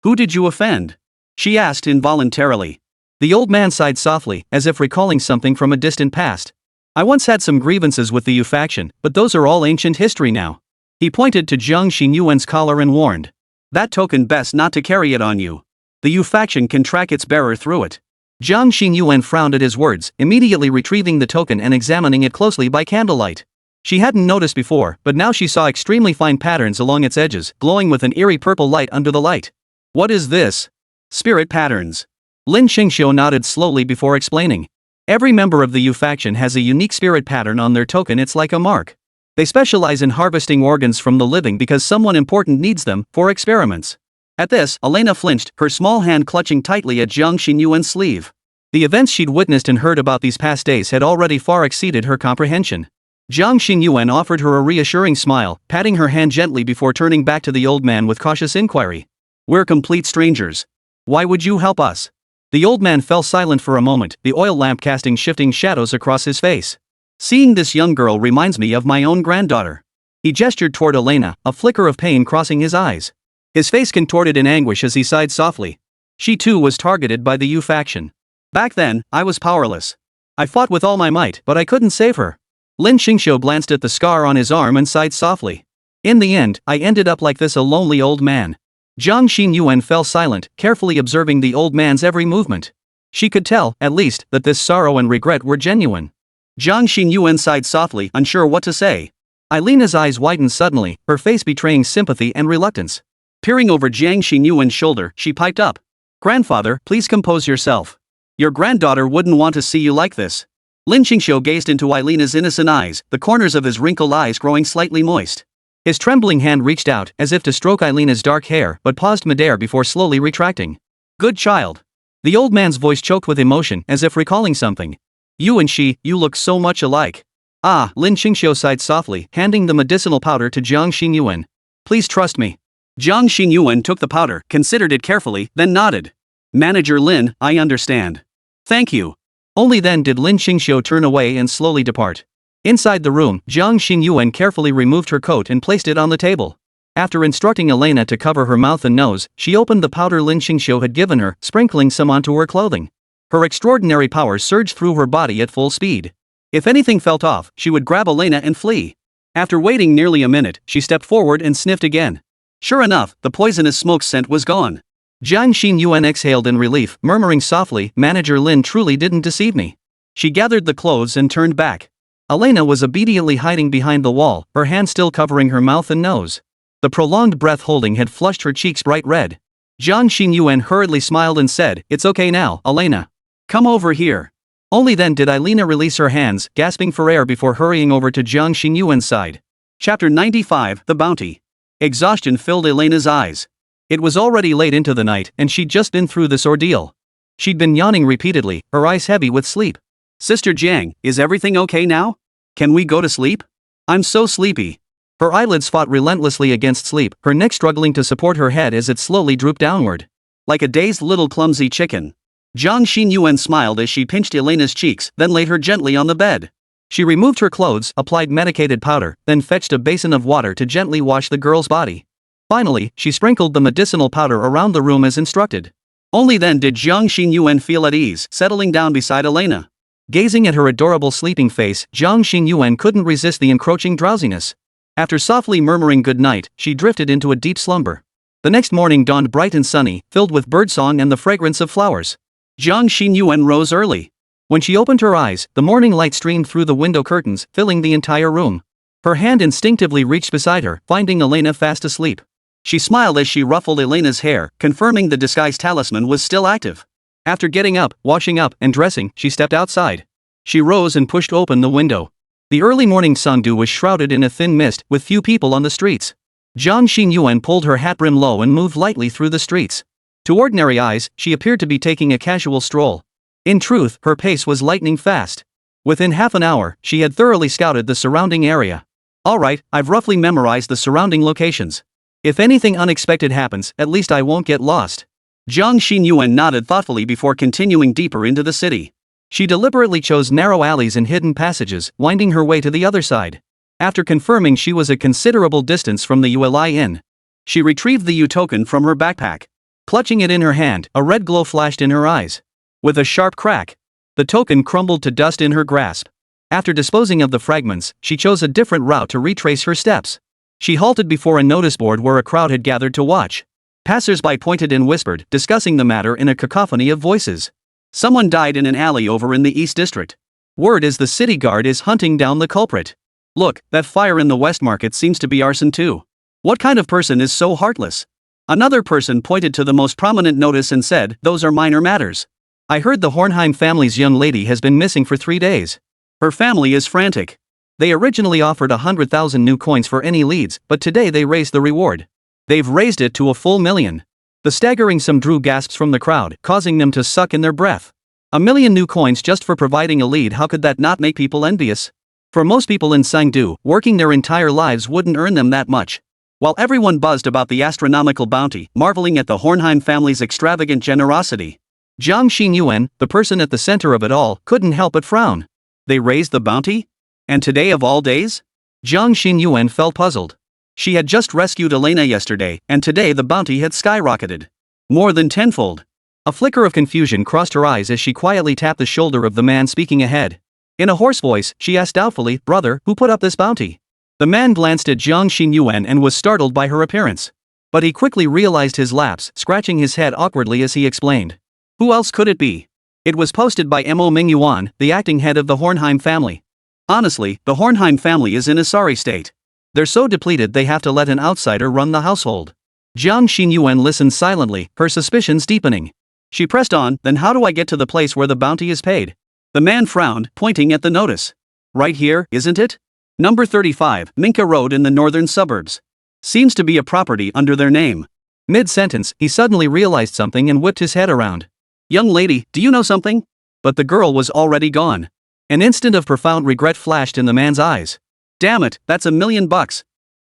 Who did you offend? She asked involuntarily. The old man sighed softly, as if recalling something from a distant past. I once had some grievances with the Yu faction, but those are all ancient history now. He pointed to Jiang Xinyuan's collar and warned. That token best not to carry it on you. The Yu faction can track its bearer through it. Jiang Xinyuan frowned at his words, immediately retrieving the token and examining it closely by candlelight. She hadn't noticed before, but now she saw extremely fine patterns along its edges, glowing with an eerie purple light under the light. What is this? Spirit patterns. Lin Xingxiu nodded slowly before explaining. Every member of the Yu faction has a unique spirit pattern on their token. It's like a mark. They specialize in harvesting organs from the living because someone important needs them for experiments. At this, Elena flinched, her small hand clutching tightly at Jiang Xinyuan's sleeve. The events she'd witnessed and heard about these past days had already far exceeded her comprehension. Jiang Xinyuan offered her a reassuring smile, patting her hand gently before turning back to the old man with cautious inquiry. We're complete strangers. Why would you help us? The old man fell silent for a moment, the oil lamp casting shifting shadows across his face. Seeing this young girl reminds me of my own granddaughter. He gestured toward Elena, a flicker of pain crossing his eyes. His face contorted in anguish as he sighed softly. She too was targeted by the Yu faction. Back then, I was powerless. I fought with all my might, but I couldn't save her. Lin Xingxiu glanced at the scar on his arm and sighed softly. In the end, I ended up like this, a lonely old man. Jiang Xinyuan fell silent, carefully observing the old man's every movement. She could tell, at least, that this sorrow and regret were genuine. Jiang Xinyuan sighed softly, unsure what to say. Elena's eyes widened suddenly, her face betraying sympathy and reluctance. Peering over Jiang Xinyuan's shoulder, she piped up. Grandfather, please compose yourself. Your granddaughter wouldn't want to see you like this. Lin Xingxiu gazed into Elena's innocent eyes, the corners of his wrinkled eyes growing slightly moist. His trembling hand reached out, as if to stroke Elena's dark hair, but paused midair before slowly retracting. Good child. The old man's voice choked with emotion, as if recalling something. You and she, you look so much alike. Ah, Lin Xingxiu sighed softly, handing the medicinal powder to Jiang Xinyuan. Please trust me. Jiang Xinyuan took the powder, considered it carefully, then nodded. Manager Lin, I understand. Thank you. Only then did Lin Xingxiu turn away and slowly depart. Inside the room, Jiang Xinyuan carefully removed her coat and placed it on the table. After instructing Elena to cover her mouth and nose, she opened the powder Lin Xingxiu had given her, sprinkling some onto her clothing. Her extraordinary powers surged through her body at full speed. If anything felt off, she would grab Elena and flee. After waiting nearly a minute, she stepped forward and sniffed again. Sure enough, the poisonous smoke scent was gone. Jiang Xinyuan exhaled in relief, murmuring softly, Manager Lin truly didn't deceive me. She gathered the clothes and turned back. Elena was obediently hiding behind the wall, her hand still covering her mouth and nose. The prolonged breath holding had flushed her cheeks bright red. Jiang Xinyuan hurriedly smiled and said, It's okay now, Elena. Come over here. Only then did Elena release her hands, gasping for air before hurrying over to Jiang Xinyuan's side. Chapter 95, The Bounty. Exhaustion filled Elena's eyes. It was already late into the night, and she'd just been through this ordeal. She'd been yawning repeatedly, her eyes heavy with sleep. Sister Jiang, is everything okay now? Can we go to sleep? I'm so sleepy. Her eyelids fought relentlessly against sleep, her neck struggling to support her head as it slowly drooped downward. Like a dazed little clumsy chicken. Jiang Xinyuan smiled as she pinched Elena's cheeks, then laid her gently on the bed. She removed her clothes, applied medicated powder, then fetched a basin of water to gently wash the girl's body. Finally, she sprinkled the medicinal powder around the room as instructed. Only then did Jiang Xinyuan feel at ease, settling down beside Elena. Gazing at her adorable sleeping face, Jiang Xinyuan couldn't resist the encroaching drowsiness. After softly murmuring good night, she drifted into a deep slumber. The next morning dawned bright and sunny, filled with birdsong and the fragrance of flowers. Jiang Xinyuan rose early. When she opened her eyes, the morning light streamed through the window curtains, filling the entire room. Her hand instinctively reached beside her, finding Elena fast asleep. She smiled as she ruffled Elena's hair, confirming the disguise talisman was still active. After getting up, washing up, and dressing, she stepped outside. She rose and pushed open the window. The early morning sundew was shrouded in a thin mist, with few people on the streets. Jiang Xinyuan pulled her hat brim low and moved lightly through the streets. To ordinary eyes, she appeared to be taking a casual stroll. In truth, her pace was lightning fast. Within half an hour, she had thoroughly scouted the surrounding area. Alright, I've roughly memorized the surrounding locations. If anything unexpected happens, at least I won't get lost. Jiang Xinyuan nodded thoughtfully before continuing deeper into the city. She deliberately chose narrow alleys and hidden passages, winding her way to the other side. After confirming she was a considerable distance from the Uli Inn, she retrieved the Yu token from her backpack. Clutching it in her hand, a red glow flashed in her eyes. With a sharp crack, the token crumbled to dust in her grasp. After disposing of the fragments, she chose a different route to retrace her steps. She halted before a notice board where a crowd had gathered to watch. Passers-by pointed and whispered, discussing the matter in a cacophony of voices. Someone died in an alley over in the East District. Word is the city guard is hunting down the culprit. Look, that fire in the West Market seems to be arson too. What kind of person is so heartless? Another person pointed to the most prominent notice and said, those are minor matters. I heard the Hornheim family's young lady has been missing for 3 days. Her family is frantic. They originally offered 100,000 new coins for any leads, but today they raised the reward. They've raised it to a full million. The staggering sum drew gasps from the crowd, causing them to suck in their breath. 1 million new coins just for providing a lead, how could that not make people envious? For most people in Sangdu, working their entire lives wouldn't earn them that much. While everyone buzzed about the astronomical bounty, marveling at the Hornheim family's extravagant generosity, Jiang Xinyuan, the person at the center of it all, couldn't help but frown. They raised the bounty? And today of all days? Jiang Xinyuan felt puzzled. She had just rescued Elena yesterday, and today the bounty had skyrocketed. More than tenfold. A flicker of confusion crossed her eyes as she quietly tapped the shoulder of the man speaking ahead. In a hoarse voice, she asked doubtfully, brother, who put up this bounty? The man glanced at Jiang Xinyuan and was startled by her appearance. But he quickly realized his lapse, scratching his head awkwardly as he explained. Who else could it be? It was posted by Mo Mingyuan, the acting head of the Hornheim family. Honestly, the Hornheim family is in a sorry state. They're so depleted they have to let an outsider run the household. Jiang Xinyuan listened silently, her suspicions deepening. She pressed on, then how do I get to the place where the bounty is paid? The man frowned, pointing at the notice. Right here, isn't it? Number 35, Minka Road in the northern suburbs. Seems to be a property under their name. Mid-sentence, he suddenly realized something and whipped his head around. Young lady, do you know something? But the girl was already gone. An instant of profound regret flashed in the man's eyes. Damn it, that's $1 million.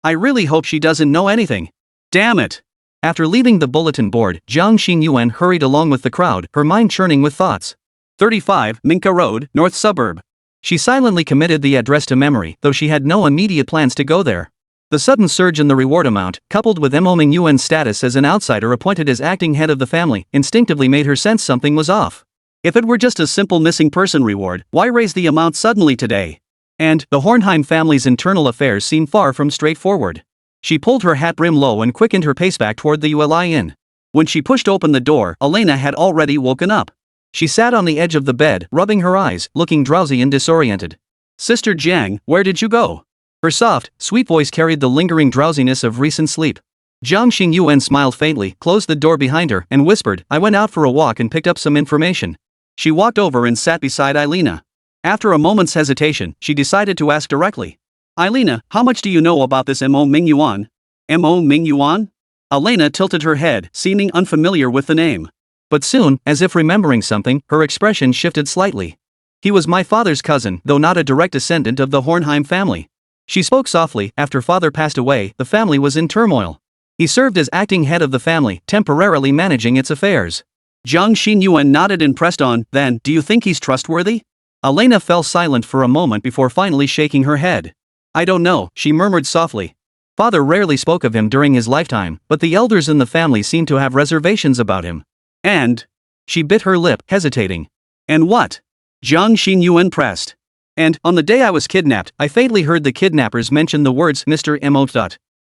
I really hope she doesn't know anything. Damn it. After leaving the bulletin board, Jiang Xinyuan hurried along with the crowd, her mind churning with thoughts. 35, Minka Road, North Suburb. She silently committed the address to memory, though she had no immediate plans to go there. The sudden surge in the reward amount, coupled with Mo Mingyuan's status as an outsider appointed as acting head of the family, instinctively made her sense something was off. If it were just a simple missing person reward, why raise the amount suddenly today? And the Hornheim family's internal affairs seemed far from straightforward. She pulled her hat brim low and quickened her pace back toward the Uli Inn. When she pushed open the door, Elena had already woken up. She sat on the edge of the bed, rubbing her eyes, looking drowsy and disoriented. Sister Jiang, where did you go? Her soft, sweet voice carried the lingering drowsiness of recent sleep. Jiang Xinyuan smiled faintly, closed the door behind her, and whispered, I went out for a walk and picked up some information. She walked over and sat beside Elena. After a moment's hesitation, she decided to ask directly. Elena, how much do you know about this Mo Mingyuan? Mo Mingyuan? Elena tilted her head, seeming unfamiliar with the name. But soon, as if remembering something, her expression shifted slightly. He was my father's cousin, though not a direct descendant of the Hornheim family. She spoke softly. After father passed away, the family was in turmoil. He served as acting head of the family, temporarily managing its affairs. Jiang Xinyuan nodded and pressed on, then, do you think he's trustworthy? Elena fell silent for a moment before finally shaking her head. I don't know, she murmured softly. Father rarely spoke of him during his lifetime, but the elders in the family seemed to have reservations about him. And? She bit her lip, hesitating. And what? Jiang Xinyuan pressed. And, on the day I was kidnapped, I faintly heard the kidnappers mention the words Mr. Mo.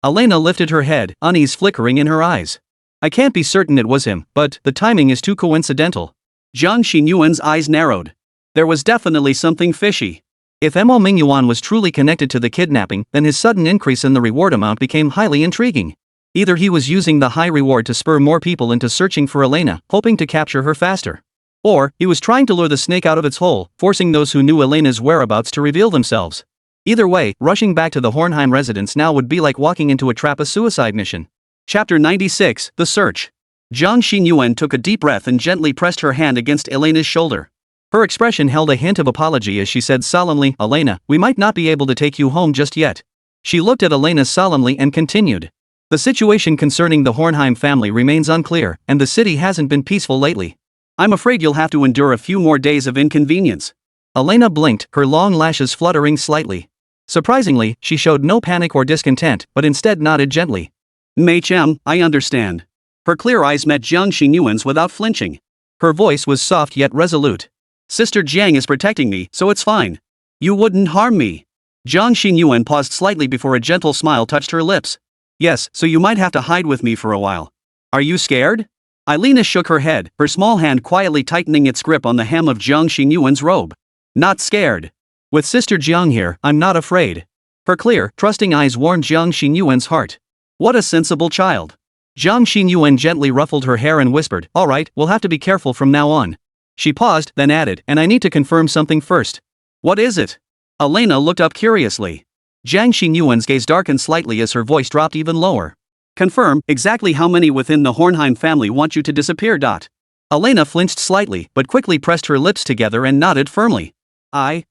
Elena lifted her head, unease flickering in her eyes. I can't be certain it was him, but the timing is too coincidental. Jiang Xinyuan's eyes narrowed. There was definitely something fishy. If Mo Mingyuan was truly connected to the kidnapping, then his sudden increase in the reward amount became highly intriguing. Either he was using the high reward to spur more people into searching for Elena, hoping to capture her faster. Or, he was trying to lure the snake out of its hole, forcing those who knew Elena's whereabouts to reveal themselves. Either way, rushing back to the Hornheim residence now would be like walking into a trap, a suicide mission. Chapter 96, The Search. Jiang Xinyuan took a deep breath and gently pressed her hand against Elena's shoulder. Her expression held a hint of apology as she said solemnly, Elena, we might not be able to take you home just yet. She looked at Elena solemnly and continued. The situation concerning the Hornheim family remains unclear, and the city hasn't been peaceful lately. I'm afraid you'll have to endure a few more days of inconvenience. Elena blinked, her long lashes fluttering slightly. Surprisingly, she showed no panic or discontent, but instead nodded gently. Mei-chan, I understand. Her clear eyes met Jiang Xinyuan's without flinching. Her voice was soft yet resolute. Sister Jiang is protecting me, so it's fine. You wouldn't harm me. Jiang Xinyuan paused slightly before a gentle smile touched her lips. Yes, so you might have to hide with me for a while. Are you scared? Eilina shook her head, her small hand quietly tightening its grip on the hem of Jiang Xinyuan's robe. Not scared. With Sister Jiang here, I'm not afraid. Her clear, trusting eyes warmed Jiang Xinyuan's heart. What a sensible child. Jiang Xinyuan gently ruffled her hair and whispered, all right, we'll have to be careful from now on. She paused, then added, and I need to confirm something first. What is it? Elena looked up curiously. Jiang Xinyuan's gaze darkened slightly as her voice dropped even lower. Confirm, exactly how many within the Hornheim family want you to disappear? Elena flinched slightly, but quickly pressed her lips together and nodded firmly. I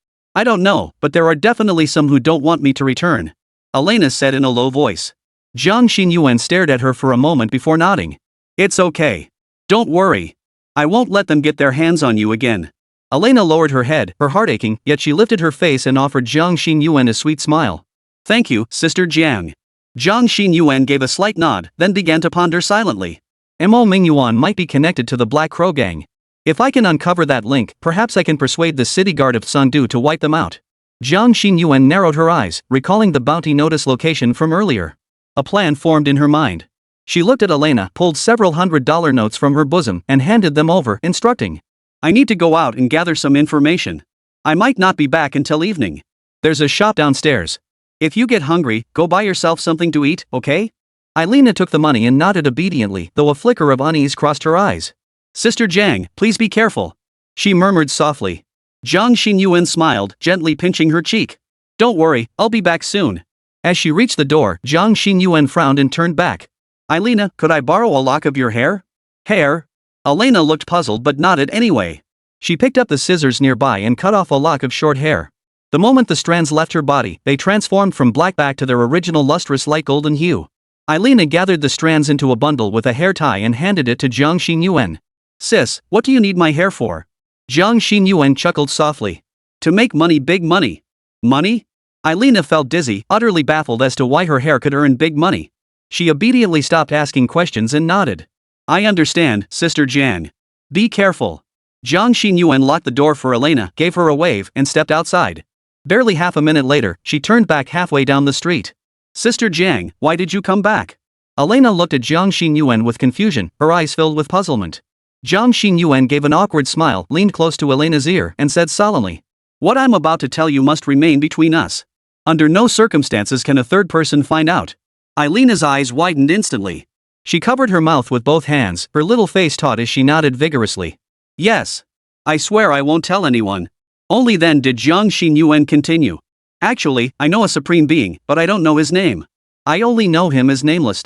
don't know, but there are definitely some who don't want me to return. Elena said in a low voice. Jiang Xinyuan stared at her for a moment before nodding. It's okay. Don't worry. I won't let them get their hands on you again. Elena lowered her head, her heart aching, yet she lifted her face and offered Jiang Xinyuan a sweet smile. Thank you, Sister Jiang. Jiang Xinyuan gave a slight nod, then began to ponder silently. Mo Mingyuan might be connected to the Black Crow gang. If I can uncover that link, perhaps I can persuade the city guard of Sandu to wipe them out. Jiang Xinyuan narrowed her eyes, recalling the bounty notice location from earlier. A plan formed in her mind. She looked at Elena, pulled several $100 notes from her bosom, and handed them over, instructing. I need to go out and gather some information. I might not be back until evening. There's a shop downstairs. If you get hungry, go buy yourself something to eat, okay? Elena took the money and nodded obediently, though a flicker of unease crossed her eyes. Sister Jiang, please be careful. She murmured softly. Jiang Xinyuan smiled, gently pinching her cheek. Don't worry, I'll be back soon. As she reached the door, Jiang Xinyuan frowned and turned back. Elena, could I borrow a lock of your hair? Hair? Elena looked puzzled but nodded anyway. She picked up the scissors nearby and cut off a lock of short hair. The moment the strands left her body, they transformed from black back to their original lustrous light golden hue. Elena gathered the strands into a bundle with a hair tie and handed it to Jiang Xinyuan. Sis, what do you need my hair for? Jiang Xinyuan chuckled softly. To make money, big money. Money? Elena felt dizzy, utterly baffled as to why her hair could earn big money. She obediently stopped asking questions and nodded. I understand, Sister Jiang. Be careful. Jiang Xinyuan locked the door for Elena, gave her a wave, and stepped outside. Barely half a minute later, she turned back halfway down the street. Sister Jiang, why did you come back? Elena looked at Jiang Xinyuan with confusion, her eyes filled with puzzlement. Jiang Xinyuan gave an awkward smile, leaned close to Elena's ear, and said solemnly. What I'm about to tell you must remain between us. Under no circumstances can a third person find out. Elena's eyes widened instantly. She covered her mouth with both hands, her little face taut as she nodded vigorously. Yes. I swear I won't tell anyone. Only then did Jiang Xinyuan continue. Actually, I know a supreme being, but I don't know his name. I only know him as Nameless.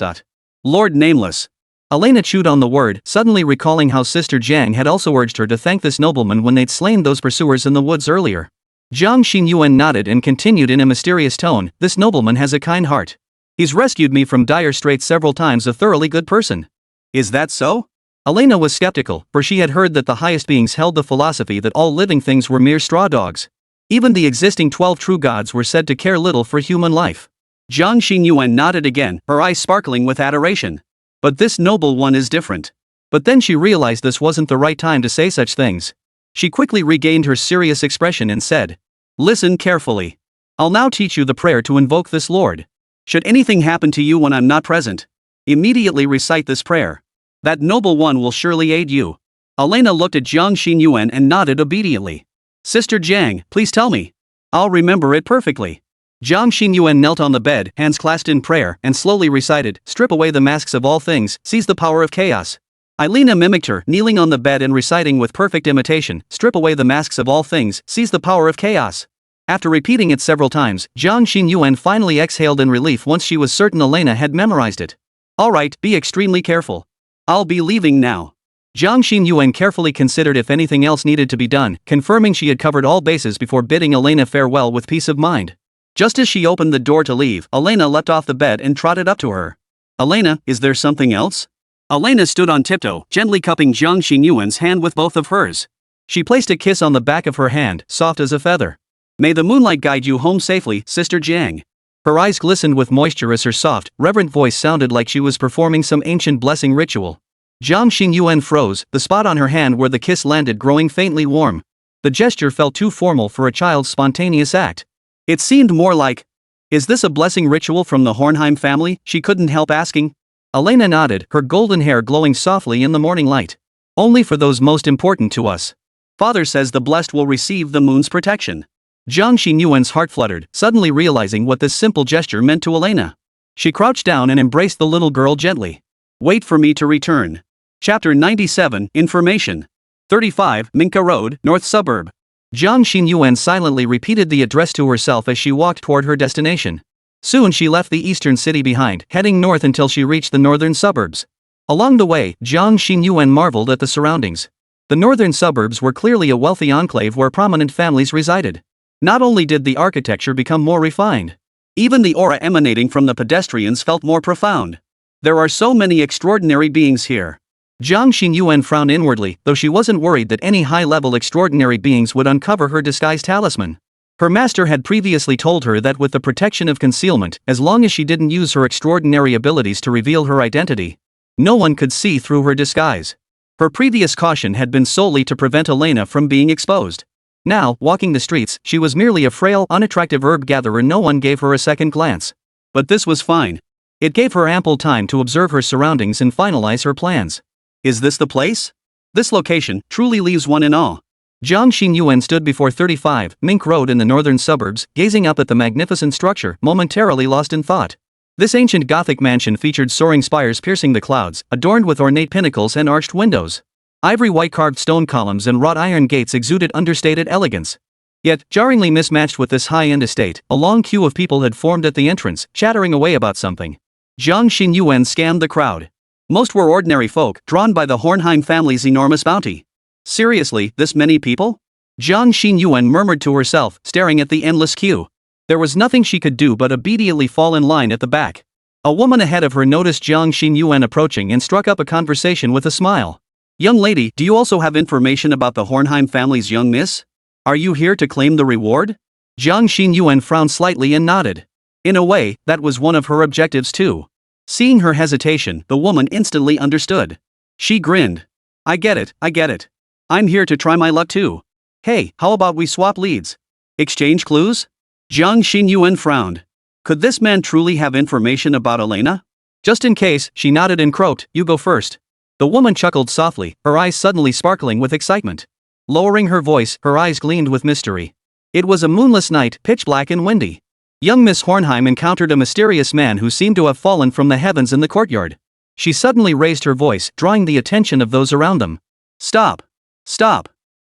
Lord Nameless. Elena chewed on the word, suddenly recalling how Sister Jiang had also urged her to thank this nobleman when they'd slain those pursuers in the woods earlier. Jiang Xinyuan nodded and continued in a mysterious tone, this nobleman has a kind heart. He's rescued me from dire straits several times, a thoroughly good person. Is that so? Elena was skeptical, for she had heard that the highest beings held the philosophy that all living things were mere straw dogs. Even the existing 12 true gods were said to care little for human life. Jiang Xinyuan nodded again, her eyes sparkling with adoration. But this noble one is different. But then she realized this wasn't the right time to say such things. She quickly regained her serious expression and said, listen carefully. I'll now teach you the prayer to invoke this Lord. Should anything happen to you when I'm not present, immediately recite this prayer. That noble one will surely aid you. Elena looked at Jiang Xinyuan and nodded obediently. Sister Jiang, please tell me. I'll remember it perfectly. Jiang Xinyuan knelt on the bed, hands clasped in prayer, and slowly recited, strip away the masks of all things, seize the power of chaos. Elena mimicked her, kneeling on the bed and reciting with perfect imitation, strip away the masks of all things, seize the power of chaos. After repeating it several times, Jiang Xinyuan finally exhaled in relief once she was certain Elena had memorized it. Alright, be extremely careful. I'll be leaving now. Jiang Xinyuan carefully considered if anything else needed to be done, confirming she had covered all bases before bidding Elena farewell with peace of mind. Just as she opened the door to leave, Elena leapt off the bed and trotted up to her. Elena, is there something else? Elena stood on tiptoe, gently cupping Jiang Xinyuan's hand with both of hers. She placed a kiss on the back of her hand, soft as a feather. May the moonlight guide you home safely, Sister Jiang. Her eyes glistened with moisture as her soft, reverent voice sounded like she was performing some ancient blessing ritual. Jiang Xinyuan froze, the spot on her hand where the kiss landed growing faintly warm. The gesture felt too formal for a child's spontaneous act. It seemed more like, is this a blessing ritual from the Hornheim family? She couldn't help asking. Elena nodded, her golden hair glowing softly in the morning light. Only for those most important to us. Father says the blessed will receive the moon's protection. Jiang Xinyuan's heart fluttered, suddenly realizing what this simple gesture meant to Elena. She crouched down and embraced the little girl gently. Wait for me to return. Chapter 97, Information. 35, Minka Road, North Suburb. Jiang Xinyuan silently repeated the address to herself as she walked toward her destination. Soon she left the eastern city behind, heading north until she reached the northern suburbs. Along the way, Jiang Xinyuan marveled at the surroundings. The northern suburbs were clearly a wealthy enclave where prominent families resided. Not only did the architecture become more refined, even the aura emanating from the pedestrians felt more profound. There are so many extraordinary beings here. Jiang Xinyuan frowned inwardly, though she wasn't worried that any high-level extraordinary beings would uncover her disguised talisman. Her master had previously told her that with the protection of concealment, as long as she didn't use her extraordinary abilities to reveal her identity, no one could see through her disguise. Her previous caution had been solely to prevent Elena from being exposed. Now, walking the streets, she was merely a frail, unattractive herb gatherer. No one gave her a second glance. But this was fine. It gave her ample time to observe her surroundings and finalize her plans. Is this the place? This location truly leaves one in awe. Jiang Xinyuan stood before 35 Mink Road in the northern suburbs, gazing up at the magnificent structure, momentarily lost in thought. This ancient Gothic mansion featured soaring spires piercing the clouds, adorned with ornate pinnacles and arched windows. Ivory white carved stone columns and wrought iron gates exuded understated elegance. Yet, jarringly mismatched with this high-end estate, a long queue of people had formed at the entrance, chattering away about something. Jiang Xinyuan scanned the crowd. Most were ordinary folk, drawn by the Hornheim family's enormous bounty. Seriously, this many people? Jiang Xinyuan murmured to herself, staring at the endless queue. There was nothing she could do but obediently fall in line at the back. A woman ahead of her noticed Jiang Xinyuan approaching and struck up a conversation with a smile. Young lady, do you also have information about the Hornheim family's young miss? Are you here to claim the reward? Jiang Xinyuan frowned slightly and nodded. In a way, that was one of her objectives too. Seeing her hesitation, the woman instantly understood. She grinned. I get it. I'm here to try my luck too. Hey, how about we swap leads? Exchange clues? Jiang Xinyuan frowned. Could this man truly have information about Elena? Just in case, she nodded and croaked, you go first. The woman chuckled softly, her eyes suddenly sparkling with excitement. Lowering her voice, her eyes gleamed with mystery. It was a moonless night, pitch black and windy. Young Miss Hornheim encountered a mysterious man who seemed to have fallen from the heavens in the courtyard. She suddenly raised her voice, drawing the attention of those around them. Stop!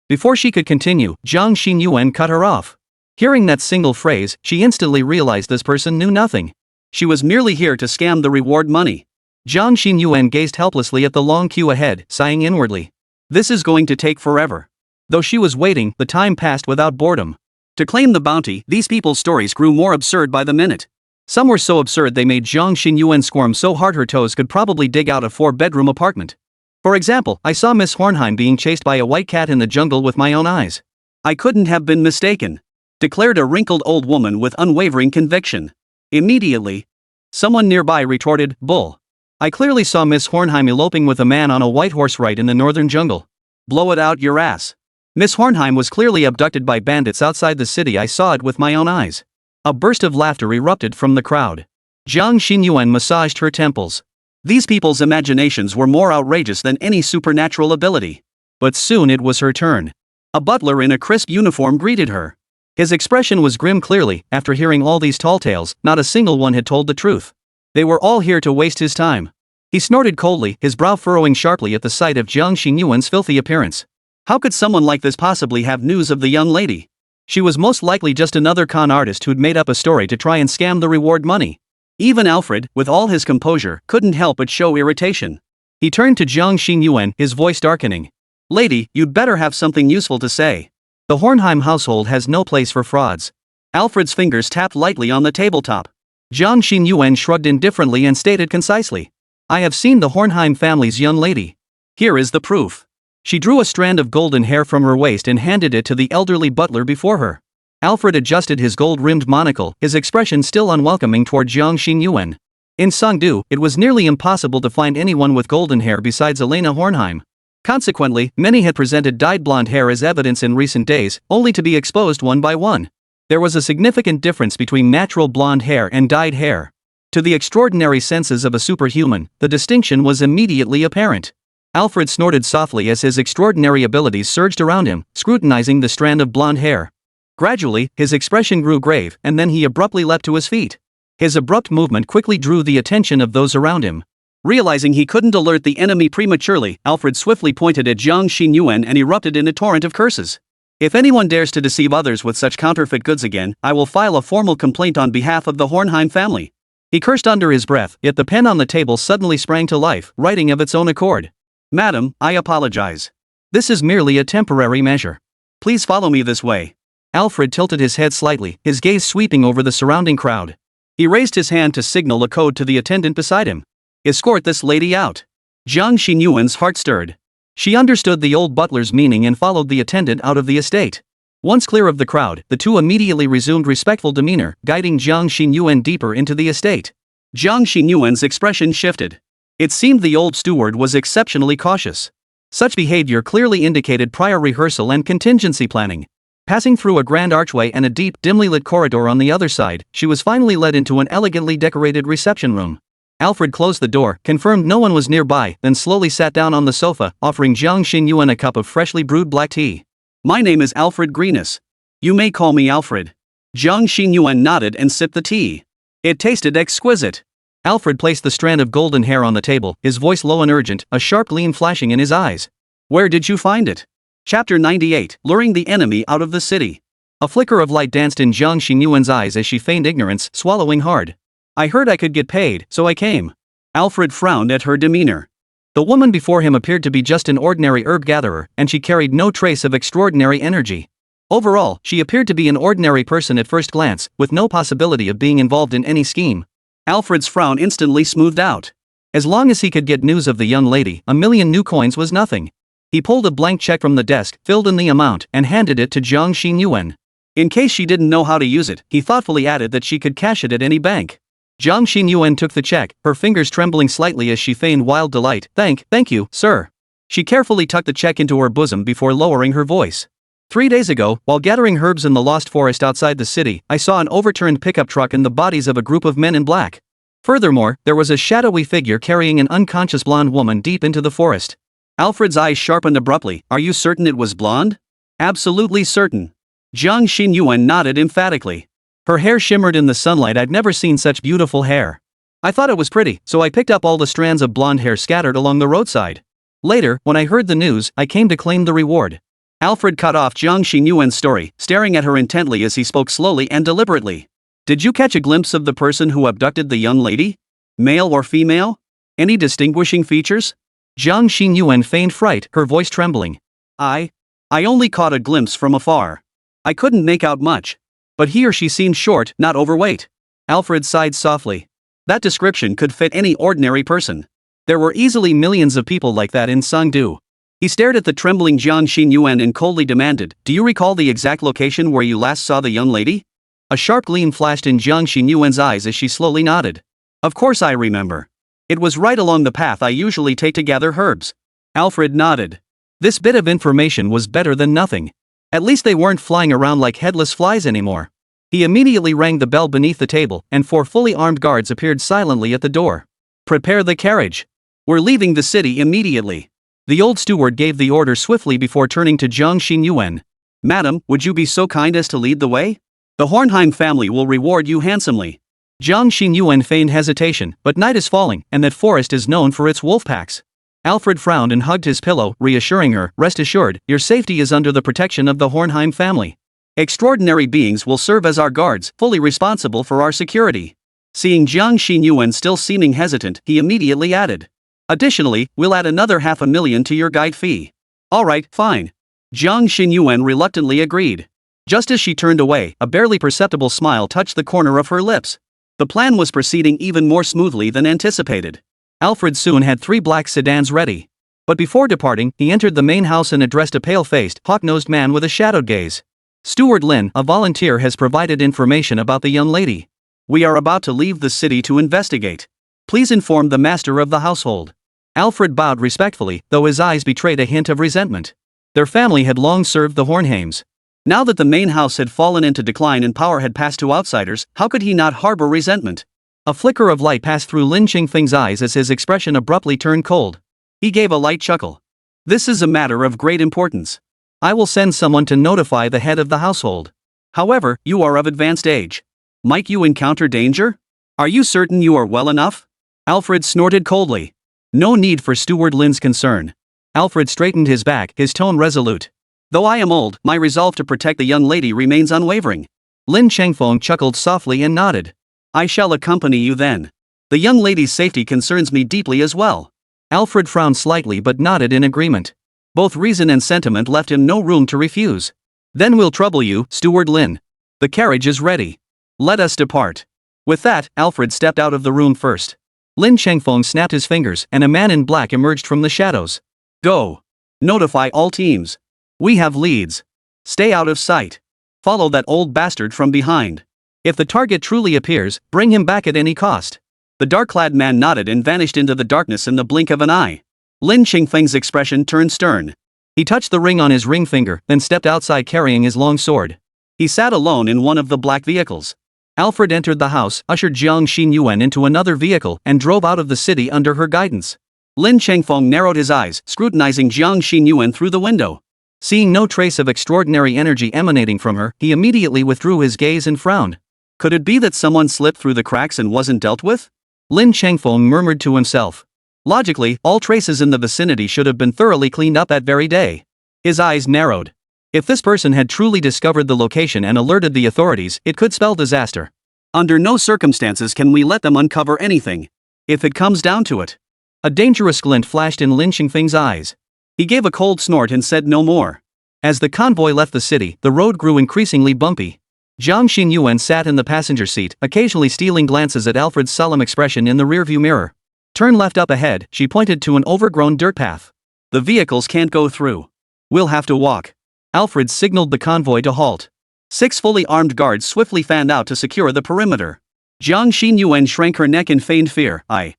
Before she could continue, Jiang Xinyuan cut her off. Hearing that single phrase, she instantly realized this person knew nothing. She was merely here to scam the reward money. Jiang Xinyuan gazed helplessly at the long queue ahead, sighing inwardly. This is going to take forever. Though she was waiting, the time passed without boredom. To claim the bounty, these people's stories grew more absurd by the minute. Some were so absurd they made Jiang Xinyuan squirm so hard her toes could probably dig out a 4-bedroom apartment. For example, I saw Miss Hornheim being chased by a white cat in the jungle with my own eyes. I couldn't have been mistaken, declared a wrinkled old woman with unwavering conviction. Immediately, someone nearby retorted, bull. I clearly saw Miss Hornheim eloping with a man on a white horse right in the northern jungle. Blow it out your ass. Miss Hornheim was clearly abducted by bandits outside the city. I saw it with my own eyes. A burst of laughter erupted from the crowd. Jiang Xinyuan massaged her temples. These people's imaginations were more outrageous than any supernatural ability. But soon it was her turn. A butler in a crisp uniform greeted her. His expression was grim. Clearly, after hearing all these tall tales, not a single one had told the truth. They were all here to waste his time. He snorted coldly, his brow furrowing sharply at the sight of Jiang Xinyuan's filthy appearance. How could someone like this possibly have news of the young lady? She was most likely just another con artist who'd made up a story to try and scam the reward money. Even Alfred, with all his composure, couldn't help but show irritation. He turned to Jiang Xinyuan, his voice darkening. Lady, you'd better have something useful to say. The Hornheim household has no place for frauds. Alfred's fingers tapped lightly on the tabletop. Jiang Xinyuan shrugged indifferently and stated concisely. I have seen the Hornheim family's young lady. Here is the proof. She drew a strand of golden hair from her waist and handed it to the elderly butler before her. Alfred adjusted his gold-rimmed monocle, his expression still unwelcoming toward Jiang Xinyuan. In Songdo, it was nearly impossible to find anyone with golden hair besides Elena Hornheim. Consequently, many had presented dyed blonde hair as evidence in recent days, only to be exposed one by one. There was a significant difference between natural blonde hair and dyed hair. To the extraordinary senses of a superhuman, the distinction was immediately apparent. Alfred snorted softly as his extraordinary abilities surged around him, scrutinizing the strand of blonde hair. Gradually, his expression grew grave, and then he abruptly leapt to his feet. His abrupt movement quickly drew the attention of those around him. Realizing he couldn't alert the enemy prematurely, Alfred swiftly pointed at Jiang Xinyuan and erupted in a torrent of curses. If anyone dares to deceive others with such counterfeit goods again, I will file a formal complaint on behalf of the Hornheim family. He cursed under his breath, yet the pen on the table suddenly sprang to life, writing of its own accord. Madam, I apologize. This is merely a temporary measure. Please follow me this way. Alfred tilted his head slightly, his gaze sweeping over the surrounding crowd. He raised his hand to signal a code to the attendant beside him. Escort this lady out. Jiang Xinyuan's heart stirred. She understood the old butler's meaning and followed the attendant out of the estate. Once clear of the crowd, the two immediately resumed respectful demeanor, guiding Jiang Xinyuan deeper into the estate. Jiang Xinyuan's expression shifted. It seemed the old steward was exceptionally cautious. Such behavior clearly indicated prior rehearsal and contingency planning. Passing through a grand archway and a deep, dimly lit corridor on the other side, she was finally led into an elegantly decorated reception room. Alfred closed the door, confirmed no one was nearby, then slowly sat down on the sofa, offering Jiang Xinyuan a cup of freshly brewed black tea. My name is Alfred Greenus. You may call me Alfred. Jiang Xinyuan nodded and sipped the tea. It tasted exquisite. Alfred placed the strand of golden hair on the table, his voice low and urgent, a sharp gleam flashing in his eyes. Where did you find it? Chapter 98, Luring the Enemy Out of the City. A flicker of light danced in Jiang Xinyuan's eyes as she feigned ignorance, swallowing hard. I heard I could get paid, so I came. Alfred frowned at her demeanor. The woman before him appeared to be just an ordinary herb gatherer, and she carried no trace of extraordinary energy. Overall, she appeared to be an ordinary person at first glance, with no possibility of being involved in any scheme. Alfred's frown instantly smoothed out. As long as he could get news of the young lady, 1,000,000 new coins was nothing. He pulled a blank check from the desk, filled in the amount, and handed it to Jiang Xinyuan. In case she didn't know how to use it, he thoughtfully added that she could cash it at any bank. Jiang Xinyuan took the check, her fingers trembling slightly as she feigned wild delight. Thank you, sir. She carefully tucked the check into her bosom before lowering her voice. 3 days ago, while gathering herbs in the lost forest outside the city, I saw an overturned pickup truck and the bodies of a group of men in black. Furthermore, there was a shadowy figure carrying an unconscious blonde woman deep into the forest. Alfred's eyes sharpened abruptly. Are you certain it was blonde? Absolutely certain. Jiang Xinyuan nodded emphatically. Her hair shimmered in the sunlight. I'd never seen such beautiful hair. I thought it was pretty, so I picked up all the strands of blonde hair scattered along the roadside. Later, when I heard the news, I came to claim the reward. Alfred cut off Jiang Xinyuan's story, staring at her intently as he spoke slowly and deliberately. Did you catch a glimpse of the person who abducted the young lady? Male or female? Any distinguishing features? Jiang Xinyuan feigned fright, her voice trembling. I only caught a glimpse from afar. I couldn't make out much. But he or she seemed short, not overweight. Alfred sighed softly. That description could fit any ordinary person. There were easily millions of people like that in Sangdu. He stared at the trembling Jiang Xinyuan and coldly demanded, do you recall the exact location where you last saw the young lady? A sharp gleam flashed in Jiang Xinyuan's eyes as she slowly nodded. Of course I remember. It was right along the path I usually take to gather herbs. Alfred nodded. This bit of information was better than nothing. At least they weren't flying around like headless flies anymore. He immediately rang the bell beneath the table, and 4 fully armed guards appeared silently at the door. Prepare the carriage. We're leaving the city immediately. The old steward gave the order swiftly before turning to Jiang Xinyuan. Madam, would you be so kind as to lead the way? The Hornheim family will reward you handsomely. Jiang Xinyuan feigned hesitation, but night is falling, and that forest is known for its wolf packs. Alfred frowned and hugged his pillow, reassuring her, rest assured, your safety is under the protection of the Hornheim family. Extraordinary beings will serve as our guards, fully responsible for our security. Seeing Jiang Xinyuan still seeming hesitant, he immediately added. Additionally, we'll add another 500,000 to your guide fee. Alright, fine. Jiang Xinyuan reluctantly agreed. Just as she turned away, a barely perceptible smile touched the corner of her lips. The plan was proceeding even more smoothly than anticipated. Alfred soon had 3 black sedans ready. But before departing, he entered the main house and addressed a pale-faced, hawk-nosed man with a shadowed gaze. Steward Lin, a volunteer, has provided information about the young lady. We are about to leave the city to investigate. Please inform the master of the household. Alfred bowed respectfully, though his eyes betrayed a hint of resentment. Their family had long served the Hornheims. Now that the main house had fallen into decline and power had passed to outsiders, how could he not harbor resentment? A flicker of light passed through Lin Qingfeng's eyes as his expression abruptly turned cold. He gave a light chuckle. This is a matter of great importance. I will send someone to notify the head of the household. However, you are of advanced age. Might you encounter danger? Are you certain you are well enough? Alfred snorted coldly. No need for Steward Lin's concern. Alfred straightened his back, his tone resolute. Though I am old, my resolve to protect the young lady remains unwavering. Lin Chengfeng chuckled softly and nodded. I shall accompany you then. The young lady's safety concerns me deeply as well. Alfred frowned slightly but nodded in agreement. Both reason and sentiment left him no room to refuse. Then we'll trouble you, Steward Lin. The carriage is ready. Let us depart. With that, Alfred stepped out of the room first. Lin Chengfeng snapped his fingers and a man in black emerged from the shadows. Go. Notify all teams. We have leads. Stay out of sight. Follow that old bastard from behind. If the target truly appears, bring him back at any cost. The dark-clad man nodded and vanished into the darkness in the blink of an eye. Lin Qingfeng's expression turned stern. He touched the ring on his ring finger, then stepped outside carrying his long sword. He sat alone in one of the black vehicles. Alfred entered the house, ushered Jiang Xinyuan into another vehicle, and drove out of the city under her guidance. Lin Chengfeng narrowed his eyes, scrutinizing Jiang Xinyuan through the window. Seeing no trace of extraordinary energy emanating from her, he immediately withdrew his gaze and frowned. Could it be that someone slipped through the cracks and wasn't dealt with? Lin Chengfeng murmured to himself. Logically, all traces in the vicinity should have been thoroughly cleaned up that very day. His eyes narrowed. If this person had truly discovered the location and alerted the authorities, it could spell disaster. Under no circumstances can we let them uncover anything. If it comes down to it. A dangerous glint flashed in Lin Qingfeng's eyes. He gave a cold snort and said no more. As the convoy left the city, the road grew increasingly bumpy. Jiang Xinyuan sat in the passenger seat, occasionally stealing glances at Alfred's solemn expression in the rearview mirror. Turn left up ahead, she pointed to an overgrown dirt path. The vehicles can't go through. We'll have to walk. Alfred signaled the convoy to halt. 6 fully armed guards swiftly fanned out to secure the perimeter. Jiang Xinyuan shrank her neck in feigned fear. I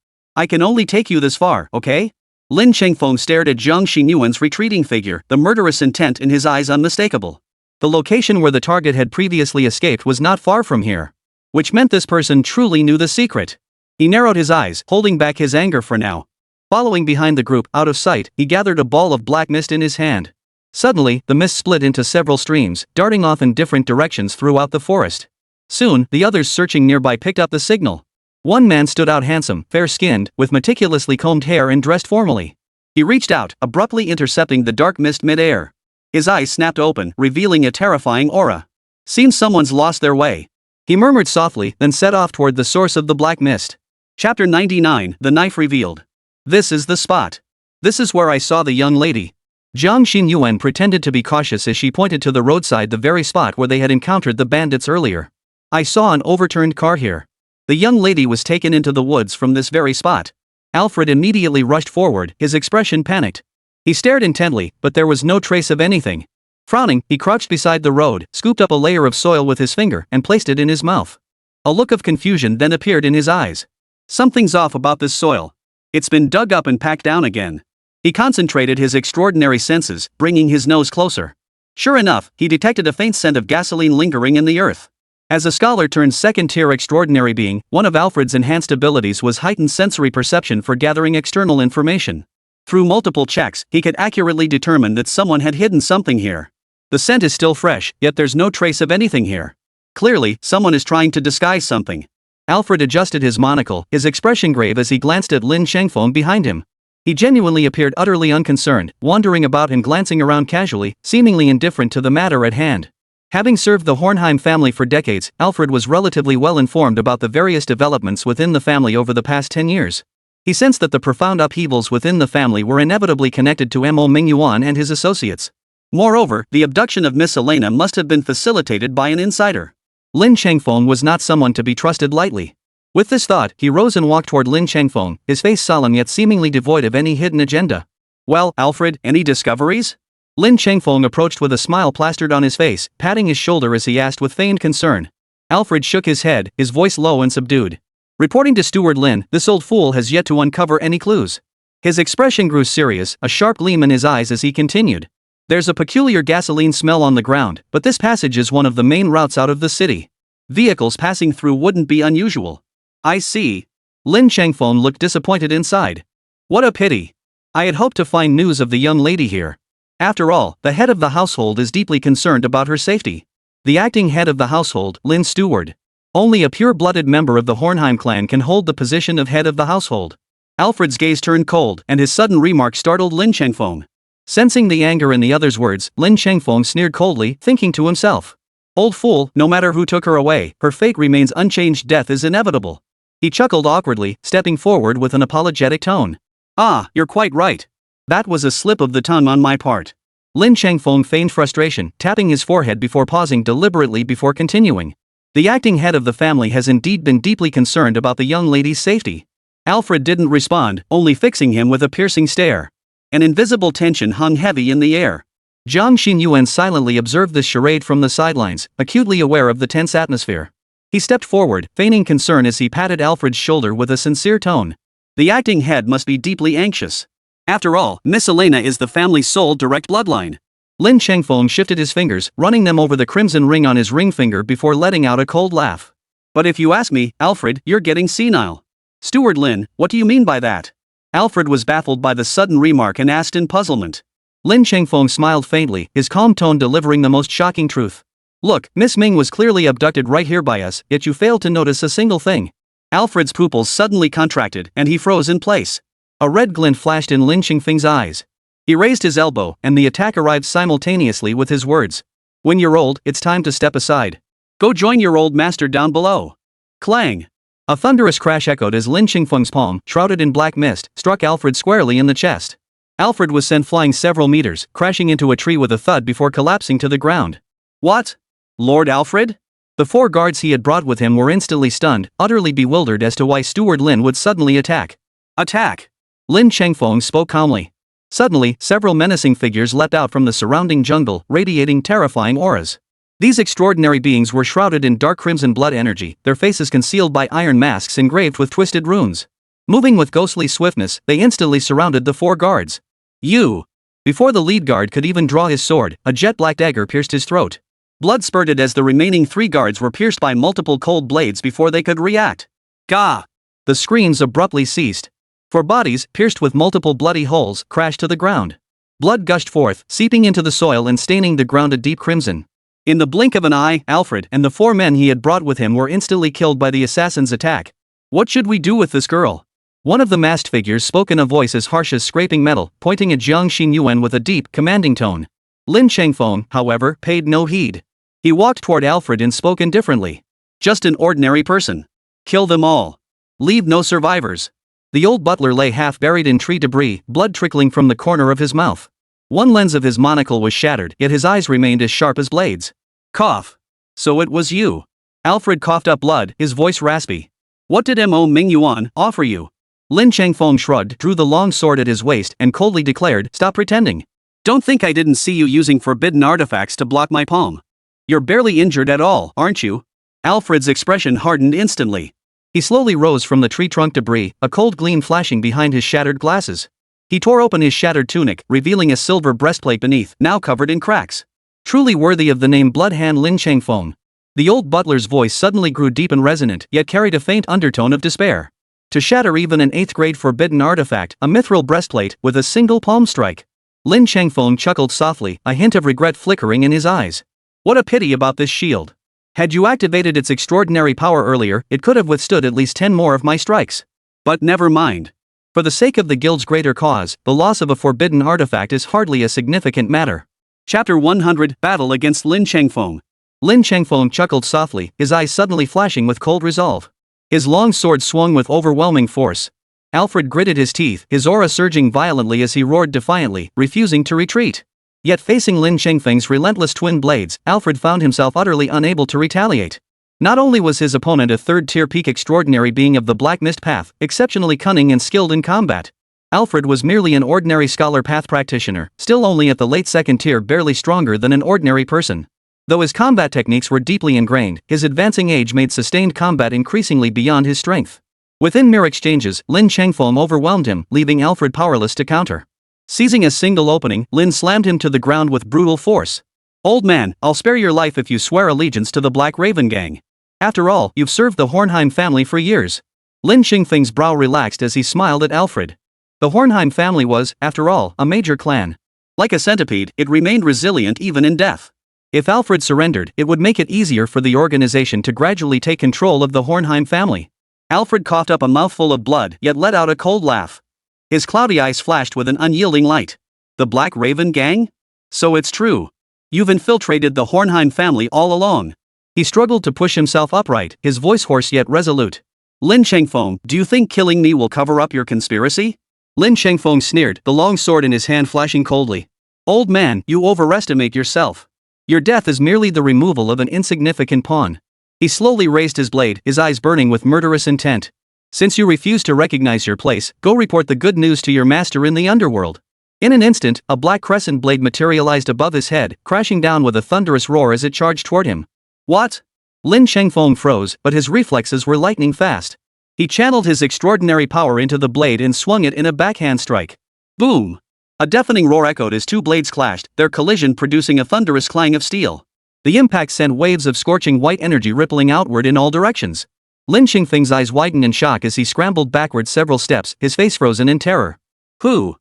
can only take you this far, okay? Lin Chengfeng stared at Jiang Xinyuan's retreating figure, the murderous intent in his eyes unmistakable. The location where the target had previously escaped was not far from here. Which meant this person truly knew the secret. He narrowed his eyes, holding back his anger for now. Following behind the group, out of sight, he gathered a ball of black mist in his hand. Suddenly, the mist split into several streams, darting off in different directions throughout the forest. Soon, the others searching nearby picked up the signal. One man stood out handsome, fair-skinned, with meticulously combed hair and dressed formally. He reached out, abruptly intercepting the dark mist mid-air. His eyes snapped open, revealing a terrifying aura. Seems someone's lost their way. He murmured softly, then set off toward the source of the black mist. Chapter 99, The Knife Revealed. This is the spot. This is where I saw the young lady. Jiang Xinyuan pretended to be cautious as she pointed to the roadside, the very spot where they had encountered the bandits earlier. I saw an overturned car here. The young lady was taken into the woods from this very spot. Alfred immediately rushed forward, his expression panicked. He stared intently, but there was no trace of anything. Frowning, he crouched beside the road, scooped up a layer of soil with his finger, and placed it in his mouth. A look of confusion then appeared in his eyes. Something's off about this soil. It's been dug up and packed down again. He concentrated his extraordinary senses, bringing his nose closer. Sure enough, he detected a faint scent of gasoline lingering in the earth. As a scholar turned second-tier extraordinary being, one of Alfred's enhanced abilities was heightened sensory perception for gathering external information. Through multiple checks, he could accurately determine that someone had hidden something here. The scent is still fresh, yet there's no trace of anything here. Clearly, someone is trying to disguise something. Alfred adjusted his monocle, his expression grave as he glanced at Lin Chengfeng behind him. He genuinely appeared utterly unconcerned, wandering about and glancing around casually, seemingly indifferent to the matter at hand. Having served the Hornheim family for decades, Alfred was relatively well informed about the various developments within the family over the past 10 years. He sensed that the profound upheavals within the family were inevitably connected to Mo Mingyuan and his associates. Moreover, the abduction of Miss Elena must have been facilitated by an insider. Lin Chengfeng was not someone to be trusted lightly. With this thought, he rose and walked toward Lin Chengfeng, his face solemn yet seemingly devoid of any hidden agenda. Well, Alfred, any discoveries? Lin Chengfeng approached with a smile plastered on his face, patting his shoulder as he asked with feigned concern. Alfred shook his head, his voice low and subdued. Reporting to Steward Lin, this old fool has yet to uncover any clues. His expression grew serious, a sharp gleam in his eyes as he continued. There's a peculiar gasoline smell on the ground, but this passage is one of the main routes out of the city. Vehicles passing through wouldn't be unusual. I see. Lin Changfeng looked disappointed inside. What a pity. I had hoped to find news of the young lady here. After all, the head of the household is deeply concerned about her safety. The acting head of the household, Lin Steward. Only a pure-blooded member of the Hornheim clan can hold the position of head of the household. Alfred's gaze turned cold, and his sudden remark startled Lin Changfeng. Sensing the anger in the other's words, Lin Changfeng sneered coldly, thinking to himself. Old fool, no matter who took her away, her fate remains unchanged. Death is inevitable. He chuckled awkwardly, stepping forward with an apologetic tone. Ah, you're quite right. That was a slip of the tongue on my part. Lin Changfeng feigned frustration, tapping his forehead before pausing deliberately before continuing. The acting head of the family has indeed been deeply concerned about the young lady's safety. Alfred didn't respond, only fixing him with a piercing stare. An invisible tension hung heavy in the air. Jiang Xinyuan silently observed this charade from the sidelines, acutely aware of the tense atmosphere. He stepped forward, feigning concern as he patted Alfred's shoulder with a sincere tone. The acting head must be deeply anxious. After all, Miss Elena is the family's sole direct bloodline. Lin Changfeng shifted his fingers, running them over the crimson ring on his ring finger before letting out a cold laugh. But if you ask me, Alfred, you're getting senile. Steward Lin, what do you mean by that? Alfred was baffled by the sudden remark and asked in puzzlement. Lin Changfeng smiled faintly, his calm tone delivering the most shocking truth. Look, Miss Ming was clearly abducted right here by us, yet you failed to notice a single thing. Alfred's pupils suddenly contracted, and he froze in place. A red glint flashed in Lin Changfeng's eyes. He raised his elbow, and the attack arrived simultaneously with his words. When you're old, it's time to step aside. Go join your old master down below. Clang! A thunderous crash echoed as Lin Changfeng's palm, shrouded in black mist, struck Alfred squarely in the chest. Alfred was sent flying several meters, crashing into a tree with a thud before collapsing to the ground. What? Lord Alfred? The 4 guards he had brought with him were instantly stunned, utterly bewildered as to why Steward Lin would suddenly attack. Attack! Lin Changfeng spoke calmly. Suddenly, several menacing figures leapt out from the surrounding jungle, radiating terrifying auras. These extraordinary beings were shrouded in dark crimson blood energy, their faces concealed by iron masks engraved with twisted runes. Moving with ghostly swiftness, they instantly surrounded the 4 guards. You! Before the lead guard could even draw his sword, a jet-black dagger pierced his throat. Blood spurted as the remaining 3 guards were pierced by multiple cold blades before they could react. Gah! The screams abruptly ceased. 4 bodies, pierced with multiple bloody holes, crashed to the ground. Blood gushed forth, seeping into the soil and staining the ground a deep crimson. In the blink of an eye, Alfred and the 4 men he had brought with him were instantly killed by the assassin's attack. What should we do with this girl? One of the masked figures spoke in a voice as harsh as scraping metal, pointing at Jiang Xinyuan with a deep, commanding tone. Lin Changfeng, however, paid no heed. He walked toward Alfred and spoke indifferently. Just an ordinary person. Kill them all. Leave no survivors. The old butler lay half buried in tree debris, blood trickling from the corner of his mouth. One lens of his monocle was shattered, yet his eyes remained as sharp as blades. Cough. So it was you. Alfred coughed up blood, his voice raspy. What did Mo Mingyuan offer you? Lin Changfeng shrugged, drew the long sword at his waist, and coldly declared, Stop pretending. Don't think I didn't see you using forbidden artifacts to block my palm. You're barely injured at all, aren't you? Alfred's expression hardened instantly. He slowly rose from the tree trunk debris, a cold gleam flashing behind his shattered glasses. He tore open his shattered tunic, revealing a silver breastplate beneath, now covered in cracks. Truly worthy of the name Bloodhand Lin Changfeng. The old butler's voice suddenly grew deep and resonant, yet carried a faint undertone of despair. To shatter even an 8th-grade forbidden artifact, a mithril breastplate, with a single palm strike. Lin Changfeng chuckled softly, a hint of regret flickering in his eyes. What a pity about this shield. Had you activated its extraordinary power earlier, it could have withstood at least 10 more of my strikes. But never mind. For the sake of the guild's greater cause, the loss of a forbidden artifact is hardly a significant matter. Chapter 100, Battle against Lin Changfeng. Lin Changfeng chuckled softly, his eyes suddenly flashing with cold resolve. His long sword swung with overwhelming force. Alfred gritted his teeth, his aura surging violently as he roared defiantly, refusing to retreat. Yet facing Lin Changfeng's relentless twin blades, Alfred found himself utterly unable to retaliate. Not only was his opponent a 3rd-tier peak extraordinary being of the Black Mist Path, exceptionally cunning and skilled in combat. Alfred was merely an ordinary scholar path practitioner, still only at the late 2nd tier, barely stronger than an ordinary person. Though his combat techniques were deeply ingrained, his advancing age made sustained combat increasingly beyond his strength. Within mere exchanges, Lin Changfeng overwhelmed him, leaving Alfred powerless to counter. Seizing a single opening, Lin slammed him to the ground with brutal force. "Old man, I'll spare your life if you swear allegiance to the Black Raven gang. After all, you've served the Hornheim family for years." Lin Chingfeng's brow relaxed as he smiled at Alfred. The Hornheim family was, after all, a major clan. Like a centipede, it remained resilient even in death. If Alfred surrendered, it would make it easier for the organization to gradually take control of the Hornheim family. Alfred coughed up a mouthful of blood, yet let out a cold laugh. His cloudy eyes flashed with an unyielding light. "The Black Raven gang? So it's true. You've infiltrated the Hornheim family all along." He struggled to push himself upright, his voice hoarse yet resolute. "Lin Chengfeng, do you think killing me will cover up your conspiracy?" Lin Chengfeng sneered, the long sword in his hand flashing coldly. "Old man, you overestimate yourself. Your death is merely the removal of an insignificant pawn." He slowly raised his blade, his eyes burning with murderous intent. "Since you refuse to recognize your place, go report the good news to your master in the underworld." In an instant, a black crescent blade materialized above his head, crashing down with a thunderous roar as it charged toward him. "What?" Lin Chengfeng froze, but his reflexes were lightning fast. He channeled his extraordinary power into the blade and swung it in a backhand strike. Boom! A deafening roar echoed as two blades clashed, their collision producing a thunderous clang of steel. The impact sent waves of scorching white energy rippling outward in all directions. Lin Chingfeng's eyes widened in shock as he scrambled backward several steps, his face frozen in terror. Who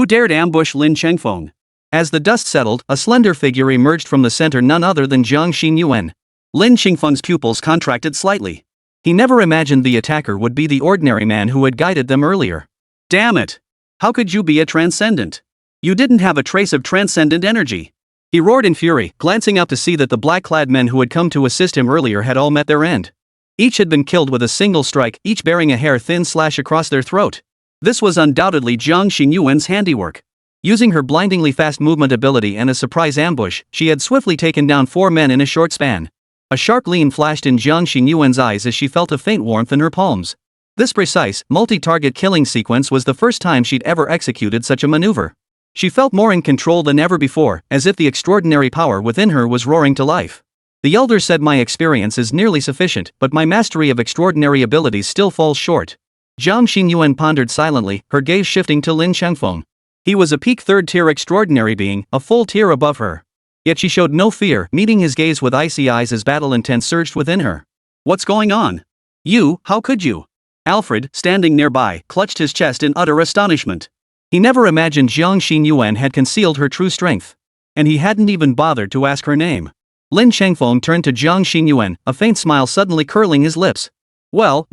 dared ambush Lin Chengfeng? As the dust settled, a slender figure emerged from the center, none other than Jiang Xinyuan. Lin Chingfeng's pupils contracted slightly. He never imagined the attacker would be the ordinary man who had guided them earlier. "Damn it! How could you be a transcendent? You didn't have a trace of transcendent energy." He roared in fury, glancing up to see that the black-clad men who had come to assist him earlier had all met their end. Each had been killed with a single strike, each bearing a hair-thin slash across their throat. This was undoubtedly Jiang Xinyuan's handiwork. Using her blindingly fast movement ability and a surprise ambush, she had swiftly taken down 4 men in a short span. A sharp gleam flashed in Jiang Xinyuan's eyes as she felt a faint warmth in her palms. This precise, multi-target killing sequence was the first time she'd ever executed such a maneuver. She felt more in control than ever before, as if the extraordinary power within her was roaring to life. The elder said, "My experience is nearly sufficient, but my mastery of extraordinary abilities still falls short." Jiang Xinyuan pondered silently, her gaze shifting to Lin Chengfeng. He was a peak third-tier extraordinary being, a full tier above her. Yet she showed no fear, meeting his gaze with icy eyes as battle intent surged within her. "What's going on? You, how could you?" Alfred, standing nearby, clutched his chest in utter astonishment. He never imagined Jiang Xinyuan had concealed her true strength. And he hadn't even bothered to ask her name. Lin Chengfeng turned to Jiang Xinyuan, a faint smile suddenly curling his lips. Well.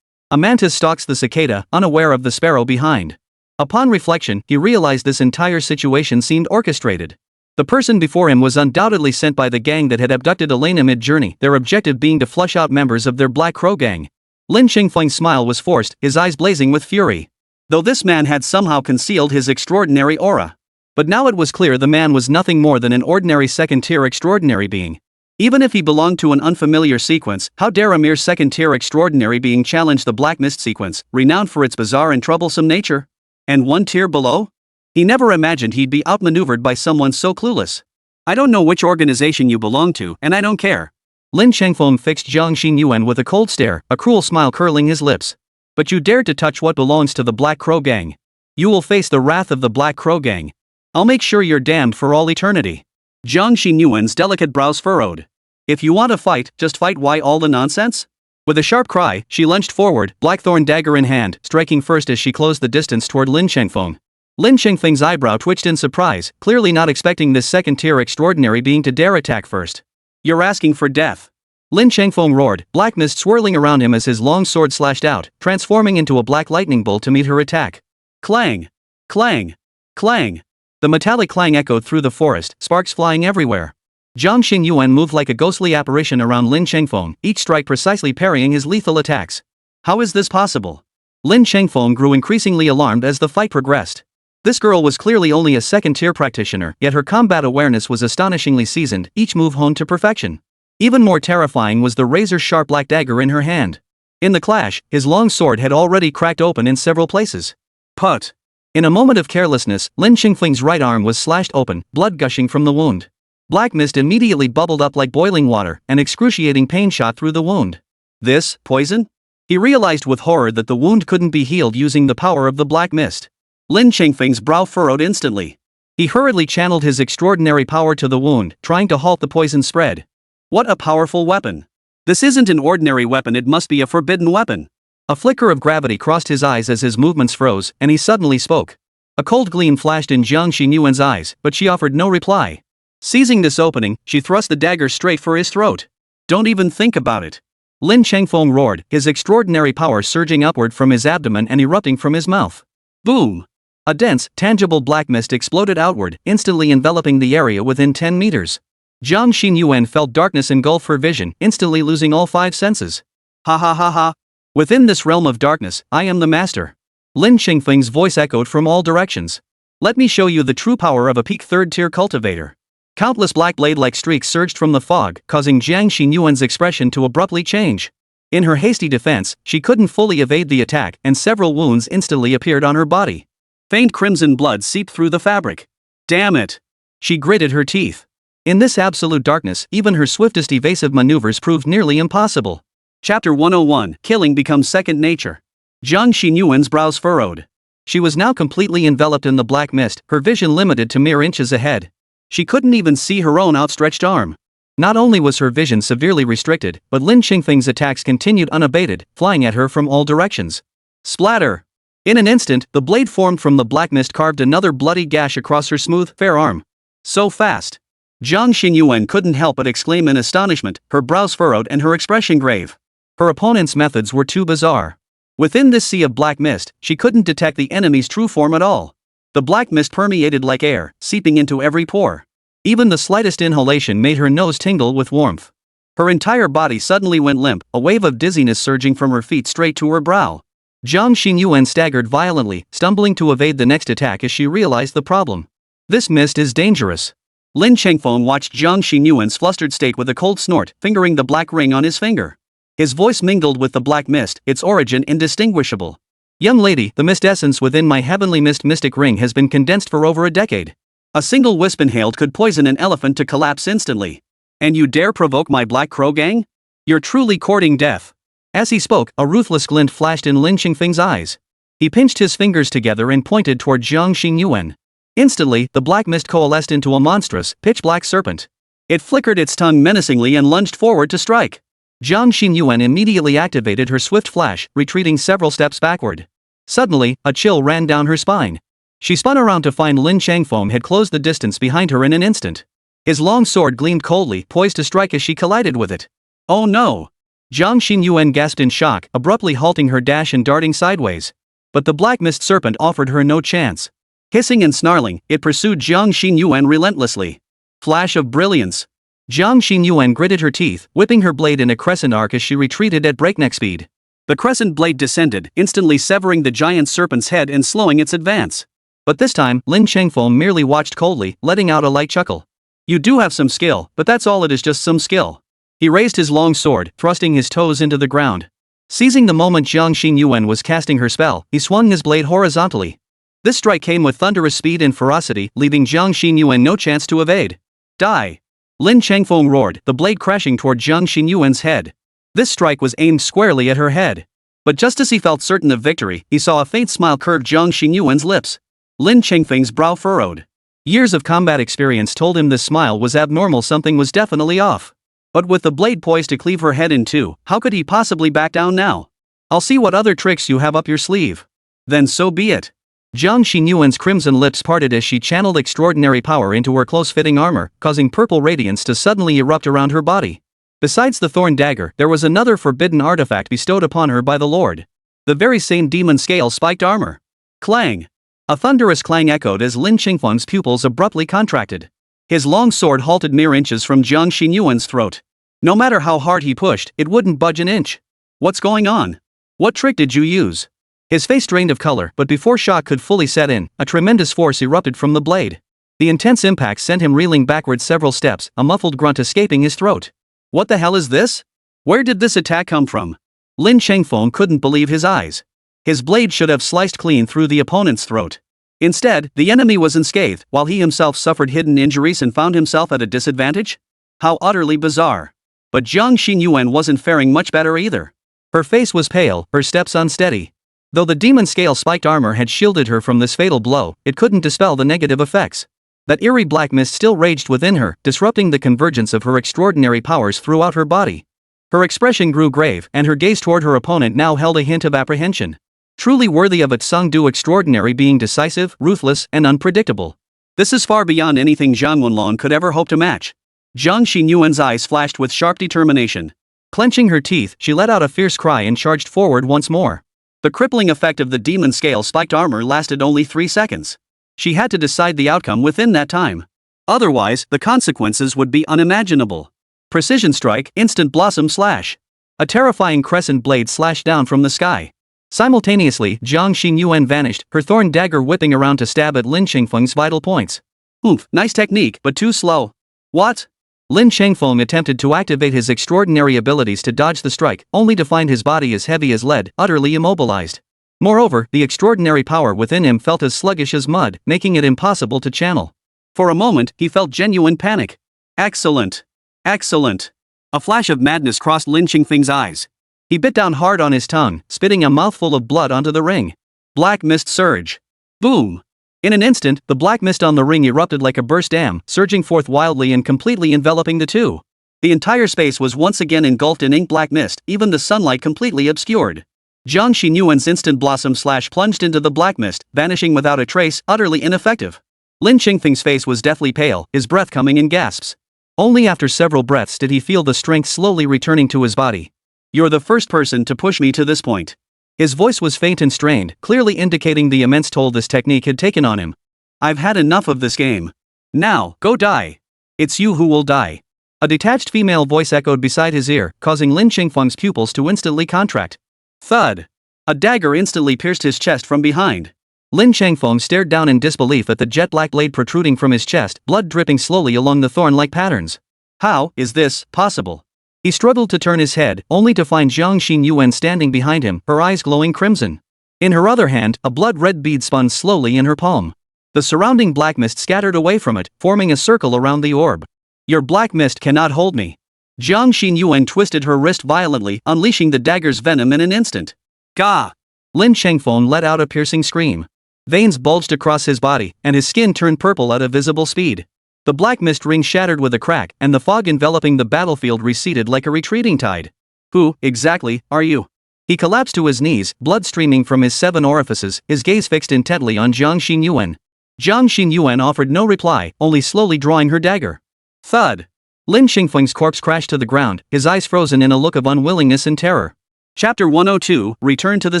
A mantis stalks the cicada, unaware of the sparrow behind. Upon reflection, he realized this entire situation seemed orchestrated. The person before him was undoubtedly sent by the gang that had abducted Elena mid-journey, their objective being to flush out members of their Black Crow gang. Lin Chingfeng's smile was forced, his eyes blazing with fury. Though this man had somehow concealed his extraordinary aura. But now it was clear the man was nothing more than an ordinary second-tier extraordinary being. Even if he belonged to an unfamiliar sequence, how dare a mere second-tier extraordinary being challenge the Black Mist sequence, renowned for its bizarre and troublesome nature? And one tier below? He never imagined he'd be outmaneuvered by someone so clueless. "I don't know which organization you belong to, and I don't care." Lin Chengfeng fixed Jiang Xinyuan with a cold stare, a cruel smile curling his lips. "But you dared to touch what belongs to the Black Crow gang. You will face the wrath of the Black Crow gang. I'll make sure you're damned for all eternity." Jiang Xinyuan's delicate brows furrowed. "If you want to fight, just fight. Why all the nonsense?" With a sharp cry, she lunged forward, blackthorn dagger in hand, striking first as she closed the distance toward Lin Chengfeng. Lin Chengfeng's eyebrow twitched in surprise, clearly not expecting this second-tier extraordinary being to dare attack first. "You're asking for death." Lin Chengfeng roared, black mist swirling around him as his long sword slashed out, transforming into a black lightning bolt to meet her attack. Clang! Clang! Clang! The metallic clang echoed through the forest, sparks flying everywhere. Jiang Xinyuan moved like a ghostly apparition around Lin Chengfeng, each strike precisely parrying his lethal attacks. How is this possible? Lin Chengfeng grew increasingly alarmed as the fight progressed. This girl was clearly only a second-tier practitioner, yet her combat awareness was astonishingly seasoned, each move honed to perfection. Even more terrifying was the razor-sharp black dagger in her hand. In the clash, his long sword had already cracked open in several places. Put! In a moment of carelessness, Lin Chengfeng's right arm was slashed open, blood gushing from the wound. Black mist immediately bubbled up like boiling water, and excruciating pain shot through the wound. This, poison? He realized with horror that the wound couldn't be healed using the power of the black mist. Lin Chengfeng's brow furrowed instantly. He hurriedly channeled his extraordinary power to the wound, trying to halt the poison spread. What a powerful weapon! This isn't an ordinary weapon, it must be a forbidden weapon. A flicker of gravity crossed his eyes as his movements froze, and he suddenly spoke. A cold gleam flashed in Jiang Xinyuan's eyes, but she offered no reply. Seizing this opening, she thrust the dagger straight for his throat. Don't even think about it. Lin Chengfeng roared, his extraordinary power surging upward from his abdomen and erupting from his mouth. Boom! A dense, tangible black mist exploded outward, instantly enveloping the area within 10 meters. Jiang Xinyuan felt darkness engulf her vision, instantly losing all 5 senses. Ha ha ha ha! Within this realm of darkness, I am the master. Lin Chengfeng's voice echoed from all directions. Let me show you the true power of a peak third-tier cultivator. Countless black blade-like streaks surged from the fog, causing Jiang Xinyuan's expression to abruptly change. In her hasty defense, she couldn't fully evade the attack, and several wounds instantly appeared on her body. Faint crimson blood seeped through the fabric. Damn it! She gritted her teeth. In this absolute darkness, even her swiftest evasive maneuvers proved nearly impossible. Chapter 101, Killing becomes second nature. Jiang Xinyuan's brows furrowed. She was now completely enveloped in the black mist, her vision limited to mere inches ahead. She couldn't even see her own outstretched arm. Not only was her vision severely restricted, but Lin Chengfeng's attacks continued unabated, flying at her from all directions. Splatter! In an instant, the blade formed from the black mist carved another bloody gash across her smooth, fair arm. So fast! Jiang Xinyuan couldn't help but exclaim in astonishment, her brows furrowed and her expression grave. Her opponent's methods were too bizarre. Within this sea of black mist, she couldn't detect the enemy's true form at all. The black mist permeated like air, seeping into every pore. Even the slightest inhalation made her nose tingle with warmth. Her entire body suddenly went limp, a wave of dizziness surging from her feet straight to her brow. Jiang Xinyuan staggered violently, stumbling to evade the next attack as she realized the problem. This mist is dangerous. Lin Chengfeng watched Jiang Xinyuan's flustered state with a cold snort, fingering the black ring on his finger. His voice mingled with the black mist, its origin indistinguishable. Young lady, the mist essence within my heavenly mist mystic ring has been condensed for over a decade. A single wisp inhaled could poison an elephant to collapse instantly. And you dare provoke my Black Crow gang? You're truly courting death. As he spoke, a ruthless glint flashed in Lin Chengfeng's eyes. He pinched his fingers together and pointed toward Jiang Xinyuan. Instantly, the black mist coalesced into a monstrous, pitch-black serpent. It flickered its tongue menacingly and lunged forward to strike. Jiang Xinyuan immediately activated her swift flash, retreating several steps backward. Suddenly, a chill ran down her spine. She spun around to find Lin Chengfeng had closed the distance behind her in an instant. His long sword gleamed coldly, poised to strike as she collided with it. Oh no! Jiang Xinyuan gasped in shock, abruptly halting her dash and darting sideways. But the black mist serpent offered her no chance. Hissing and snarling, it pursued Jiang Xinyuan relentlessly. Flash of brilliance! Jiang Xinyuan gritted her teeth, whipping her blade in a crescent arc as she retreated at breakneck speed. The crescent blade descended, instantly severing the giant serpent's head and slowing its advance. But this time, Lin Chengfeng merely watched coldly, letting out a light chuckle. You do have some skill, but that's all, it is just some skill. He raised his long sword, thrusting his toes into the ground. Seizing the moment Jiang Xinyuan was casting her spell, he swung his blade horizontally. This strike came with thunderous speed and ferocity, leaving Jiang Xinyuan no chance to evade. Die! Lin Chengfeng roared, the blade crashing toward Jiang Xinyuan's head. This strike was aimed squarely at her head. But just as he felt certain of victory, he saw a faint smile curve Jiang Xinyuan's lips. Lin Chengfeng's brow furrowed. Years of combat experience told him this smile was abnormal, something was definitely off. But with the blade poised to cleave her head in two, how could he possibly back down now? I'll see what other tricks you have up your sleeve. Then so be it. Jiang Xinyuan's crimson lips parted as she channeled extraordinary power into her close-fitting armor, causing purple radiance to suddenly erupt around her body. Besides the thorn dagger, there was another forbidden artifact bestowed upon her by the Lord. The very same demon scale-spiked armor. Clang! A thunderous clang echoed as Lin Chengfeng's pupils abruptly contracted. His long sword halted mere inches from Jiang Xinyuan's throat. No matter how hard he pushed, it wouldn't budge an inch. What's going on? What trick did you use? His face drained of color, but before shock could fully set in, a tremendous force erupted from the blade. The intense impact sent him reeling backward several steps, a muffled grunt escaping his throat. What the hell is this? Where did this attack come from? Lin Chengfeng couldn't believe his eyes. His blade should have sliced clean through the opponent's throat. Instead, the enemy was unscathed, while he himself suffered hidden injuries and found himself at a disadvantage? How utterly bizarre. But Jiang Xinyuan wasn't faring much better either. Her face was pale, her steps unsteady. Though the demon scale spiked armor had shielded her from this fatal blow, it couldn't dispel the negative effects. That eerie black mist still raged within her, disrupting the convergence of her extraordinary powers throughout her body. Her expression grew grave, and her gaze toward her opponent now held a hint of apprehension. Truly worthy of its Sung-do extraordinary being decisive, ruthless, and unpredictable. This is far beyond anything Zhang Wenlong could ever hope to match. Zhang Xinyuan's eyes flashed with sharp determination. Clenching her teeth, she let out a fierce cry and charged forward once more. The crippling effect of the demon scale spiked armor lasted only 3 seconds. She had to decide the outcome within that time. Otherwise, the consequences would be unimaginable. Precision strike, instant blossom slash. A terrifying crescent blade slashed down from the sky. Simultaneously, Zhang Xinyuan vanished, her thorn dagger whipping around to stab at Lin Chengfeng's vital points. Oomph, nice technique, but too slow. What? Lin Chengfeng attempted to activate his extraordinary abilities to dodge the strike, only to find his body as heavy as lead, utterly immobilized. Moreover, the extraordinary power within him felt as sluggish as mud, making it impossible to channel. For a moment, he felt genuine panic. Excellent. Excellent. A flash of madness crossed Lin Chengfeng's eyes. He bit down hard on his tongue, spitting a mouthful of blood onto the ring. Black mist surge. Boom. In an instant, the black mist on the ring erupted like a burst dam, surging forth wildly and completely enveloping the two. The entire space was once again engulfed in ink black mist, even the sunlight completely obscured. Zhang Xinyuan's instant blossom slash plunged into the black mist, vanishing without a trace, utterly ineffective. Lin Chengfeng's face was deathly pale, his breath coming in gasps. Only after several breaths did he feel the strength slowly returning to his body. You're the first person to push me to this point. His voice was faint and strained, clearly indicating the immense toll this technique had taken on him. I've had enough of this game. Now, go die. It's you who will die. A detached female voice echoed beside his ear, causing Lin Chengfeng's pupils to instantly contract. Thud. A dagger instantly pierced his chest from behind. Lin Chengfeng stared down in disbelief at the jet-black blade protruding from his chest, blood dripping slowly along the thorn-like patterns. How is this possible? He struggled to turn his head, only to find Zhang Xinyuan standing behind him, her eyes glowing crimson. In her other hand, a blood-red bead spun slowly in her palm. The surrounding black mist scattered away from it, forming a circle around the orb. Your black mist cannot hold me. Zhang Xinyuan twisted her wrist violently, unleashing the dagger's venom in an instant. Gah! Lin Chengfeng let out a piercing scream. Veins bulged across his body, and his skin turned purple at a visible speed. The black mist ring shattered with a crack, and the fog enveloping the battlefield receded like a retreating tide. Who, exactly, are you? He collapsed to his knees, blood streaming from his 7 orifices, his gaze fixed intently on Zhang Xinyuan. Zhang Xinyuan offered no reply, only slowly drawing her dagger. Thud. Lin Chengfeng's corpse crashed to the ground, his eyes frozen in a look of unwillingness and terror. Chapter 102, Return to the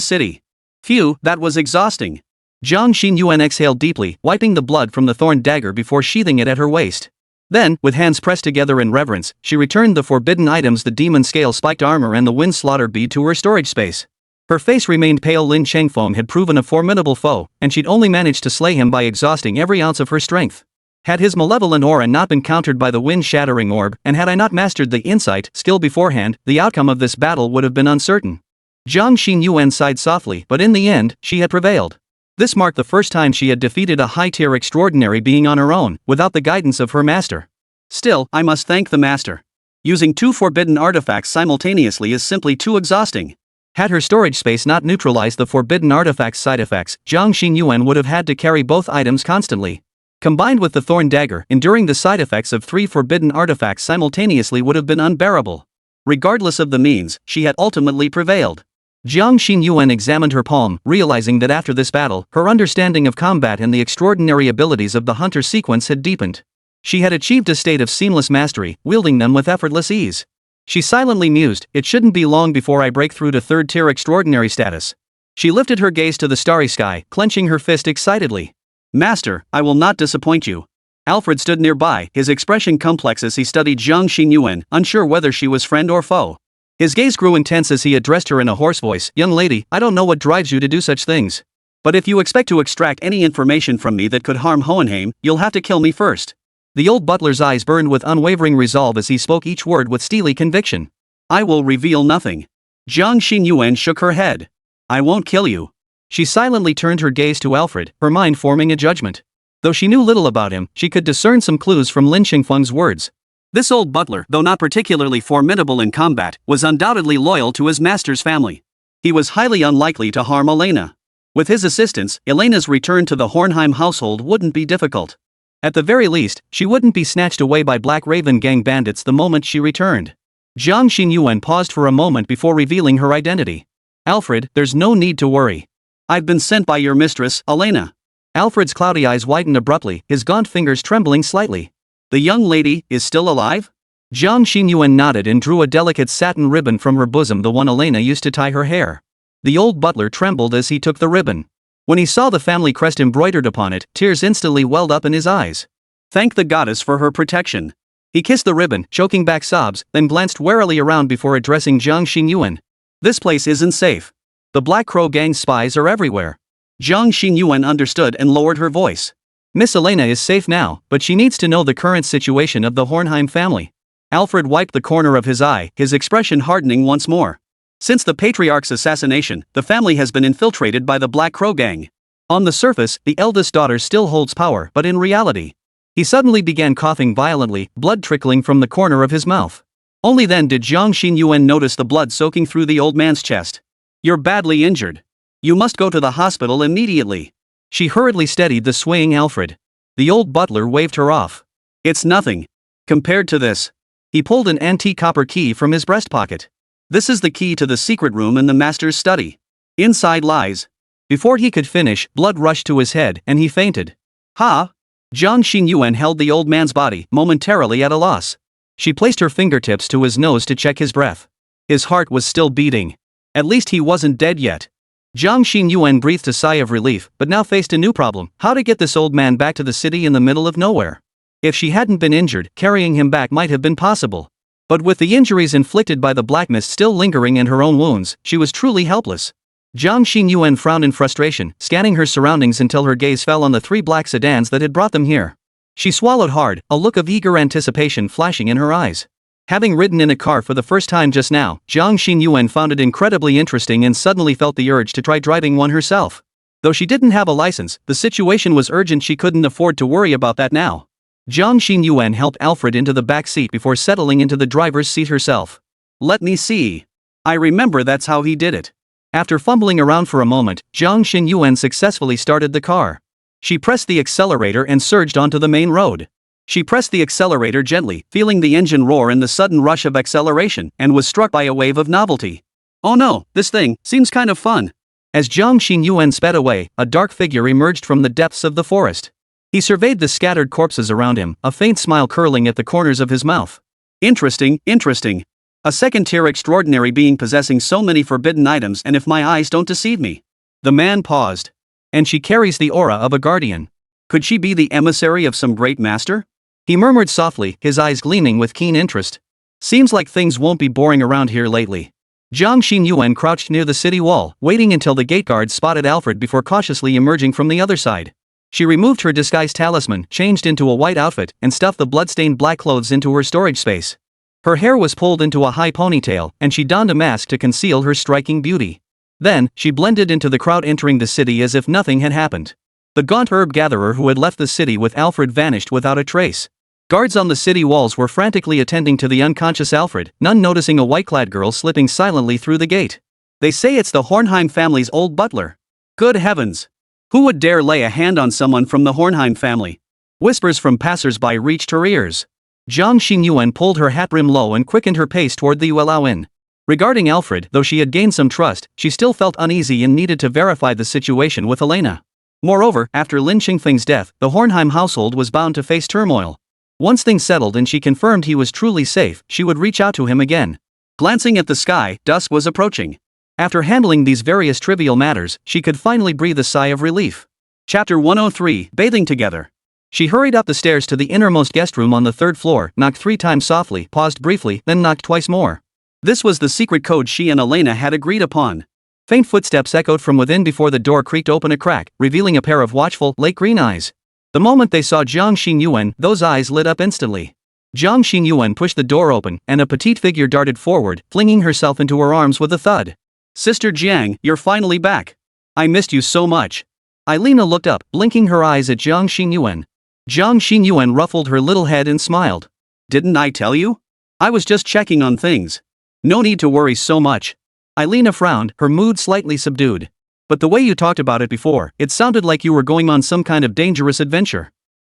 City. Phew, that was exhausting. Zhang Xinyuan exhaled deeply, wiping the blood from the thorn dagger before sheathing it at her waist. Then, with hands pressed together in reverence, she returned the forbidden items, the demon scale spiked armor and the wind slaughter bead, to her storage space. Her face remained pale. Lin Chengfeng had proven a formidable foe, and she'd only managed to slay him by exhausting every ounce of her strength. Had his malevolent aura not been countered by the wind-shattering orb, and had I not mastered the insight skill beforehand, the outcome of this battle would have been uncertain. Zhang Xinyuan sighed softly, but in the end, she had prevailed. This marked the first time she had defeated a high-tier extraordinary being on her own, without the guidance of her master. Still, I must thank the master. Using 2 forbidden artifacts simultaneously is simply too exhausting. Had her storage space not neutralized the forbidden artifact's side effects, Zhang Xinyuan would have had to carry both items constantly. Combined with the thorn dagger, enduring the side effects of 3 forbidden artifacts simultaneously would have been unbearable. Regardless of the means, she had ultimately prevailed. Zhang Xinyuan examined her palm, realizing that after this battle, her understanding of combat and the extraordinary abilities of the hunter sequence had deepened. She had achieved a state of seamless mastery, wielding them with effortless ease. She silently mused, it shouldn't be long before I break through to 3rd-tier extraordinary status. She lifted her gaze to the starry sky, clenching her fist excitedly. Master, I will not disappoint you. Alfred stood nearby, his expression complex as he studied Zhang Xinyuan, unsure whether she was friend or foe. His gaze grew intense as he addressed her in a hoarse voice. Young lady, I don't know what drives you to do such things. But if you expect to extract any information from me that could harm Hohenheim, you'll have to kill me first. The old butler's eyes burned with unwavering resolve as he spoke each word with steely conviction. I will reveal nothing. Zhang Xinyuan shook her head. I won't kill you. She silently turned her gaze to Alfred, her mind forming a judgment. Though she knew little about him, she could discern some clues from Lin Chengfeng's words. This old butler, though not particularly formidable in combat, was undoubtedly loyal to his master's family. He was highly unlikely to harm Elena. With his assistance, Elena's return to the Hornheim household wouldn't be difficult. At the very least, she wouldn't be snatched away by Black Raven gang bandits the moment she returned. Jiang Xinyuan paused for a moment before revealing her identity. Alfred, there's no need to worry. I've been sent by your mistress, Elena. Alfred's cloudy eyes widened abruptly, his gaunt fingers trembling slightly. The young lady is still alive? Jiang Xinyuan nodded and drew a delicate satin ribbon from her bosom, the one Elena used to tie her hair. The old butler trembled as he took the ribbon. When he saw the family crest embroidered upon it, tears instantly welled up in his eyes. Thank the goddess for her protection. He kissed the ribbon, choking back sobs, then glanced warily around before addressing Jiang Xinyuan. This place isn't safe. The Black Crow gang's spies are everywhere. Jiang Xinyuan understood and lowered her voice. Miss Elena is safe now, but she needs to know the current situation of the Hornheim family. Alfred wiped the corner of his eye, his expression hardening once more. Since the patriarch's assassination, the family has been infiltrated by the Black Crow gang. On the surface, the eldest daughter still holds power, but in reality. He suddenly began coughing violently, blood trickling from the corner of his mouth. Only then did Jiang Xinyuan notice the blood soaking through the old man's chest. You're badly injured. You must go to the hospital immediately. She hurriedly steadied the swaying Alfred. The old butler waved her off. It's nothing. Compared to this. He pulled an antique copper key from his breast pocket. This is the key to the secret room in the master's study. Inside lies. Before he could finish, blood rushed to his head and he fainted. Ha! Jiang Xinyuan held the old man's body, momentarily at a loss. She placed her fingertips to his nose to check his breath. His heart was still beating. At least he wasn't dead yet. Jiang Xinyuan breathed a sigh of relief, but now faced a new problem: how to get this old man back to the city in the middle of nowhere. If she hadn't been injured, carrying him back might have been possible. But with the injuries inflicted by the black mist still lingering and her own wounds, she was truly helpless. Jiang Xinyuan frowned in frustration, scanning her surroundings until her gaze fell on the 3 black sedans that had brought them here. She swallowed hard, a look of eager anticipation flashing in her eyes. Having ridden in a car for the first time just now, Jiang Xinyuan found it incredibly interesting and suddenly felt the urge to try driving one herself. Though she didn't have a license, the situation was urgent, she couldn't afford to worry about that now. Jiang Xinyuan helped Alfred into the back seat before settling into the driver's seat herself. Let me see. I remember that's how he did it. After fumbling around for a moment, Jiang Xinyuan successfully started the car. She pressed the accelerator and surged onto the main road. She pressed the accelerator gently, feeling the engine roar in the sudden rush of acceleration, and was struck by a wave of novelty. Oh no, this thing seems kind of fun. As Jiang Xinyuan sped away, a dark figure emerged from the depths of the forest. He surveyed the scattered corpses around him, a faint smile curling at the corners of his mouth. Interesting, interesting. A second-tier extraordinary being possessing so many forbidden items, and if my eyes don't deceive me. The man paused. And she carries the aura of a guardian. Could she be the emissary of some great master? He murmured softly, his eyes gleaming with keen interest. Seems like things won't be boring around here lately. Jiang Xinyuan crouched near the city wall, waiting until the gate guards spotted Alfred before cautiously emerging from the other side. She removed her disguise talisman, changed into a white outfit, and stuffed the blood-stained black clothes into her storage space. Her hair was pulled into a high ponytail, and she donned a mask to conceal her striking beauty. Then, she blended into the crowd entering the city as if nothing had happened. The gaunt herb gatherer who had left the city with Alfred vanished without a trace. Guards on the city walls were frantically attending to the unconscious Alfred, none noticing a white-clad girl slipping silently through the gate. They say it's the Hornheim family's old butler. Good heavens! Who would dare lay a hand on someone from the Hornheim family? Whispers from passers-by reached her ears. Jiang Xinyuan pulled her hat brim low and quickened her pace toward the Yuelao Inn. Regarding Alfred, though she had gained some trust, she still felt uneasy and needed to verify the situation with Elena. Moreover, after Lin Qingfeng's death, the Hornheim household was bound to face turmoil. Once things settled and she confirmed he was truly safe, she would reach out to him again. Glancing at the sky, dusk was approaching. After handling these various trivial matters, she could finally breathe a sigh of relief. Chapter 103, Bathing Together. She hurried up the stairs to the innermost guest room on the 3rd floor, knocked 3 times softly, paused briefly, then knocked twice more. This was the secret code she and Elena had agreed upon. Faint footsteps echoed from within before the door creaked open a crack, revealing a pair of watchful, lake green eyes. The moment they saw Jiang Xinyuan, those eyes lit up instantly. Jiang Xinyuan pushed the door open, and a petite figure darted forward, flinging herself into her arms with a thud. Sister Jiang, you're finally back. I missed you so much. Elena looked up, blinking her eyes at Jiang Xinyuan. Jiang Xinyuan ruffled her little head and smiled. Didn't I tell you? I was just checking on things. No need to worry so much. Elena frowned, her mood slightly subdued. But the way you talked about it before, it sounded like you were going on some kind of dangerous adventure.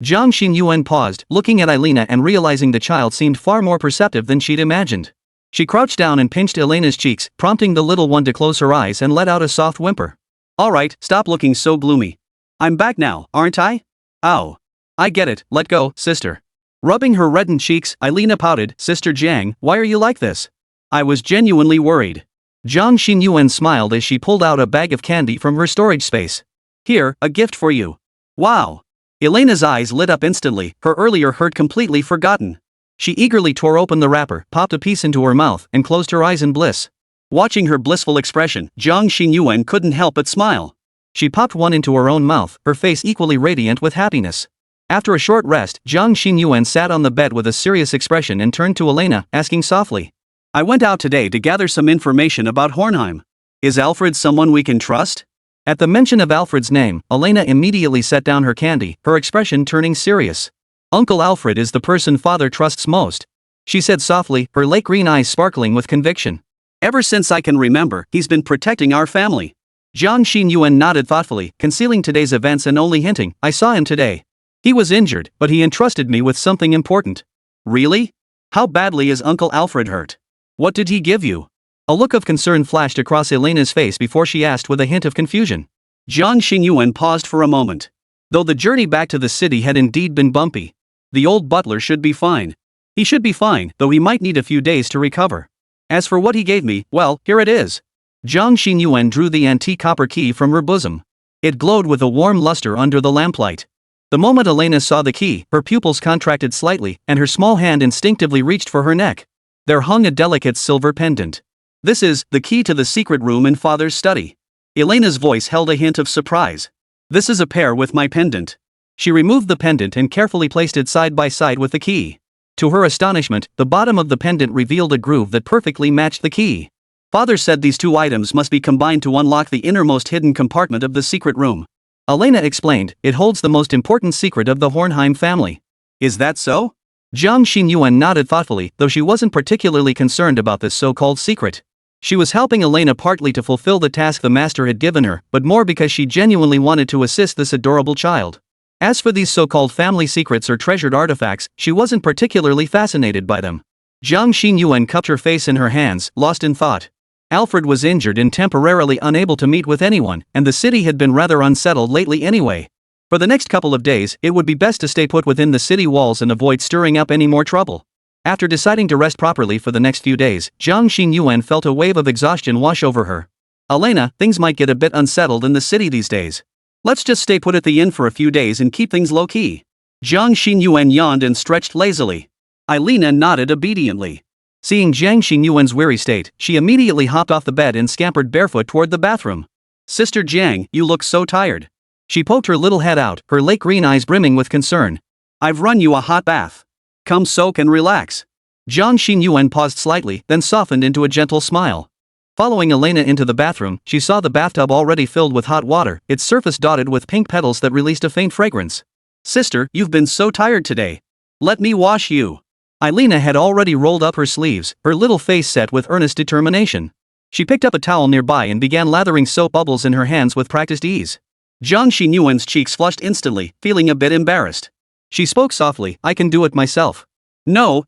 Jiang Xingyuan paused, looking at Elena and realizing the child seemed far more perceptive than she'd imagined. She crouched down and pinched Elena's cheeks, prompting the little one to close her eyes and let out a soft whimper. Alright, stop looking so gloomy. I'm back now, aren't I? Ow. I get it, let go, sister. Rubbing her reddened cheeks, Elena pouted, Sister Jiang, why are you like this? I was genuinely worried. Jiang Xingyuan smiled as she pulled out a bag of candy from her storage space. Here, a gift for you. Wow. Elena's eyes lit up instantly, her earlier hurt completely forgotten. She eagerly tore open the wrapper, popped a piece into her mouth, and closed her eyes in bliss. Watching her blissful expression, Jiang Xingyuan couldn't help but smile. She popped one into her own mouth, her face equally radiant with happiness. After a short rest, Jiang Xingyuan sat on the bed with a serious expression and turned to Elena, asking softly. I went out today to gather some information about Hornheim. Is Alfred someone we can trust? At the mention of Alfred's name, Elena immediately set down her candy, her expression turning serious. Uncle Alfred is the person father trusts most, she said softly, her lake green eyes sparkling with conviction. Ever since I can remember, he's been protecting our family. Jiang Xingyuan nodded thoughtfully, concealing today's events and only hinting, I saw him today. He was injured, but he entrusted me with something important. Really? How badly is Uncle Alfred hurt? What did he give you? A look of concern flashed across Elena's face before she asked with a hint of confusion. Jiang Xingyuan paused for a moment. Though the journey back to the city had indeed been bumpy. The old butler should be fine. He should be fine, though he might need a few days to recover. As for what he gave me, well, here it is. Jiang Xingyuan drew the antique copper key from her bosom. It glowed with a warm luster under the lamplight. The moment Elena saw the key, her pupils contracted slightly, and her small hand instinctively reached for her neck. There hung a delicate silver pendant. This is the key to the secret room in Father's study. Elena's voice held a hint of surprise. This is a pair with my pendant. She removed the pendant and carefully placed it side by side with the key. To her astonishment, the bottom of the pendant revealed a groove that perfectly matched the key. Father said these two items must be combined to unlock the innermost hidden compartment of the secret room. Elena explained, it holds the most important secret of the Hornheim family. Is that so? Jiang Xingyuan nodded thoughtfully, though she wasn't particularly concerned about this so-called secret. She was helping Elena partly to fulfill the task the master had given her, but more because she genuinely wanted to assist this adorable child. As for these so-called family secrets or treasured artifacts, she wasn't particularly fascinated by them. Jiang Xingyuan cupped her face in her hands, lost in thought. Alfred was injured and temporarily unable to meet with anyone, and the city had been rather unsettled lately anyway. For the next couple of days, it would be best to stay put within the city walls and avoid stirring up any more trouble. After deciding to rest properly for the next few days, Jiang Xingyuan felt a wave of exhaustion wash over her. Elena, things might get a bit unsettled in the city these days. Let's just stay put at the inn for a few days and keep things low-key. Jiang Xingyuan yawned and stretched lazily. Elena nodded obediently. Seeing Jiang Xingyuan's weary state, she immediately hopped off the bed and scampered barefoot toward the bathroom. Sister Jiang, you look so tired. She poked her little head out, her lake green eyes brimming with concern. I've run you a hot bath. Come soak and relax. Jiang Xingyuan paused slightly, then softened into a gentle smile. Following Elena into the bathroom, she saw the bathtub already filled with hot water, its surface dotted with pink petals that released a faint fragrance. Sister, you've been so tired today. Let me wash you. Elena had already rolled up her sleeves, her little face set with earnest determination. She picked up a towel nearby and began lathering soap bubbles in her hands with practiced ease. Jiang Xingyuan's cheeks flushed instantly, feeling a bit embarrassed. She spoke softly, I can do it myself. No.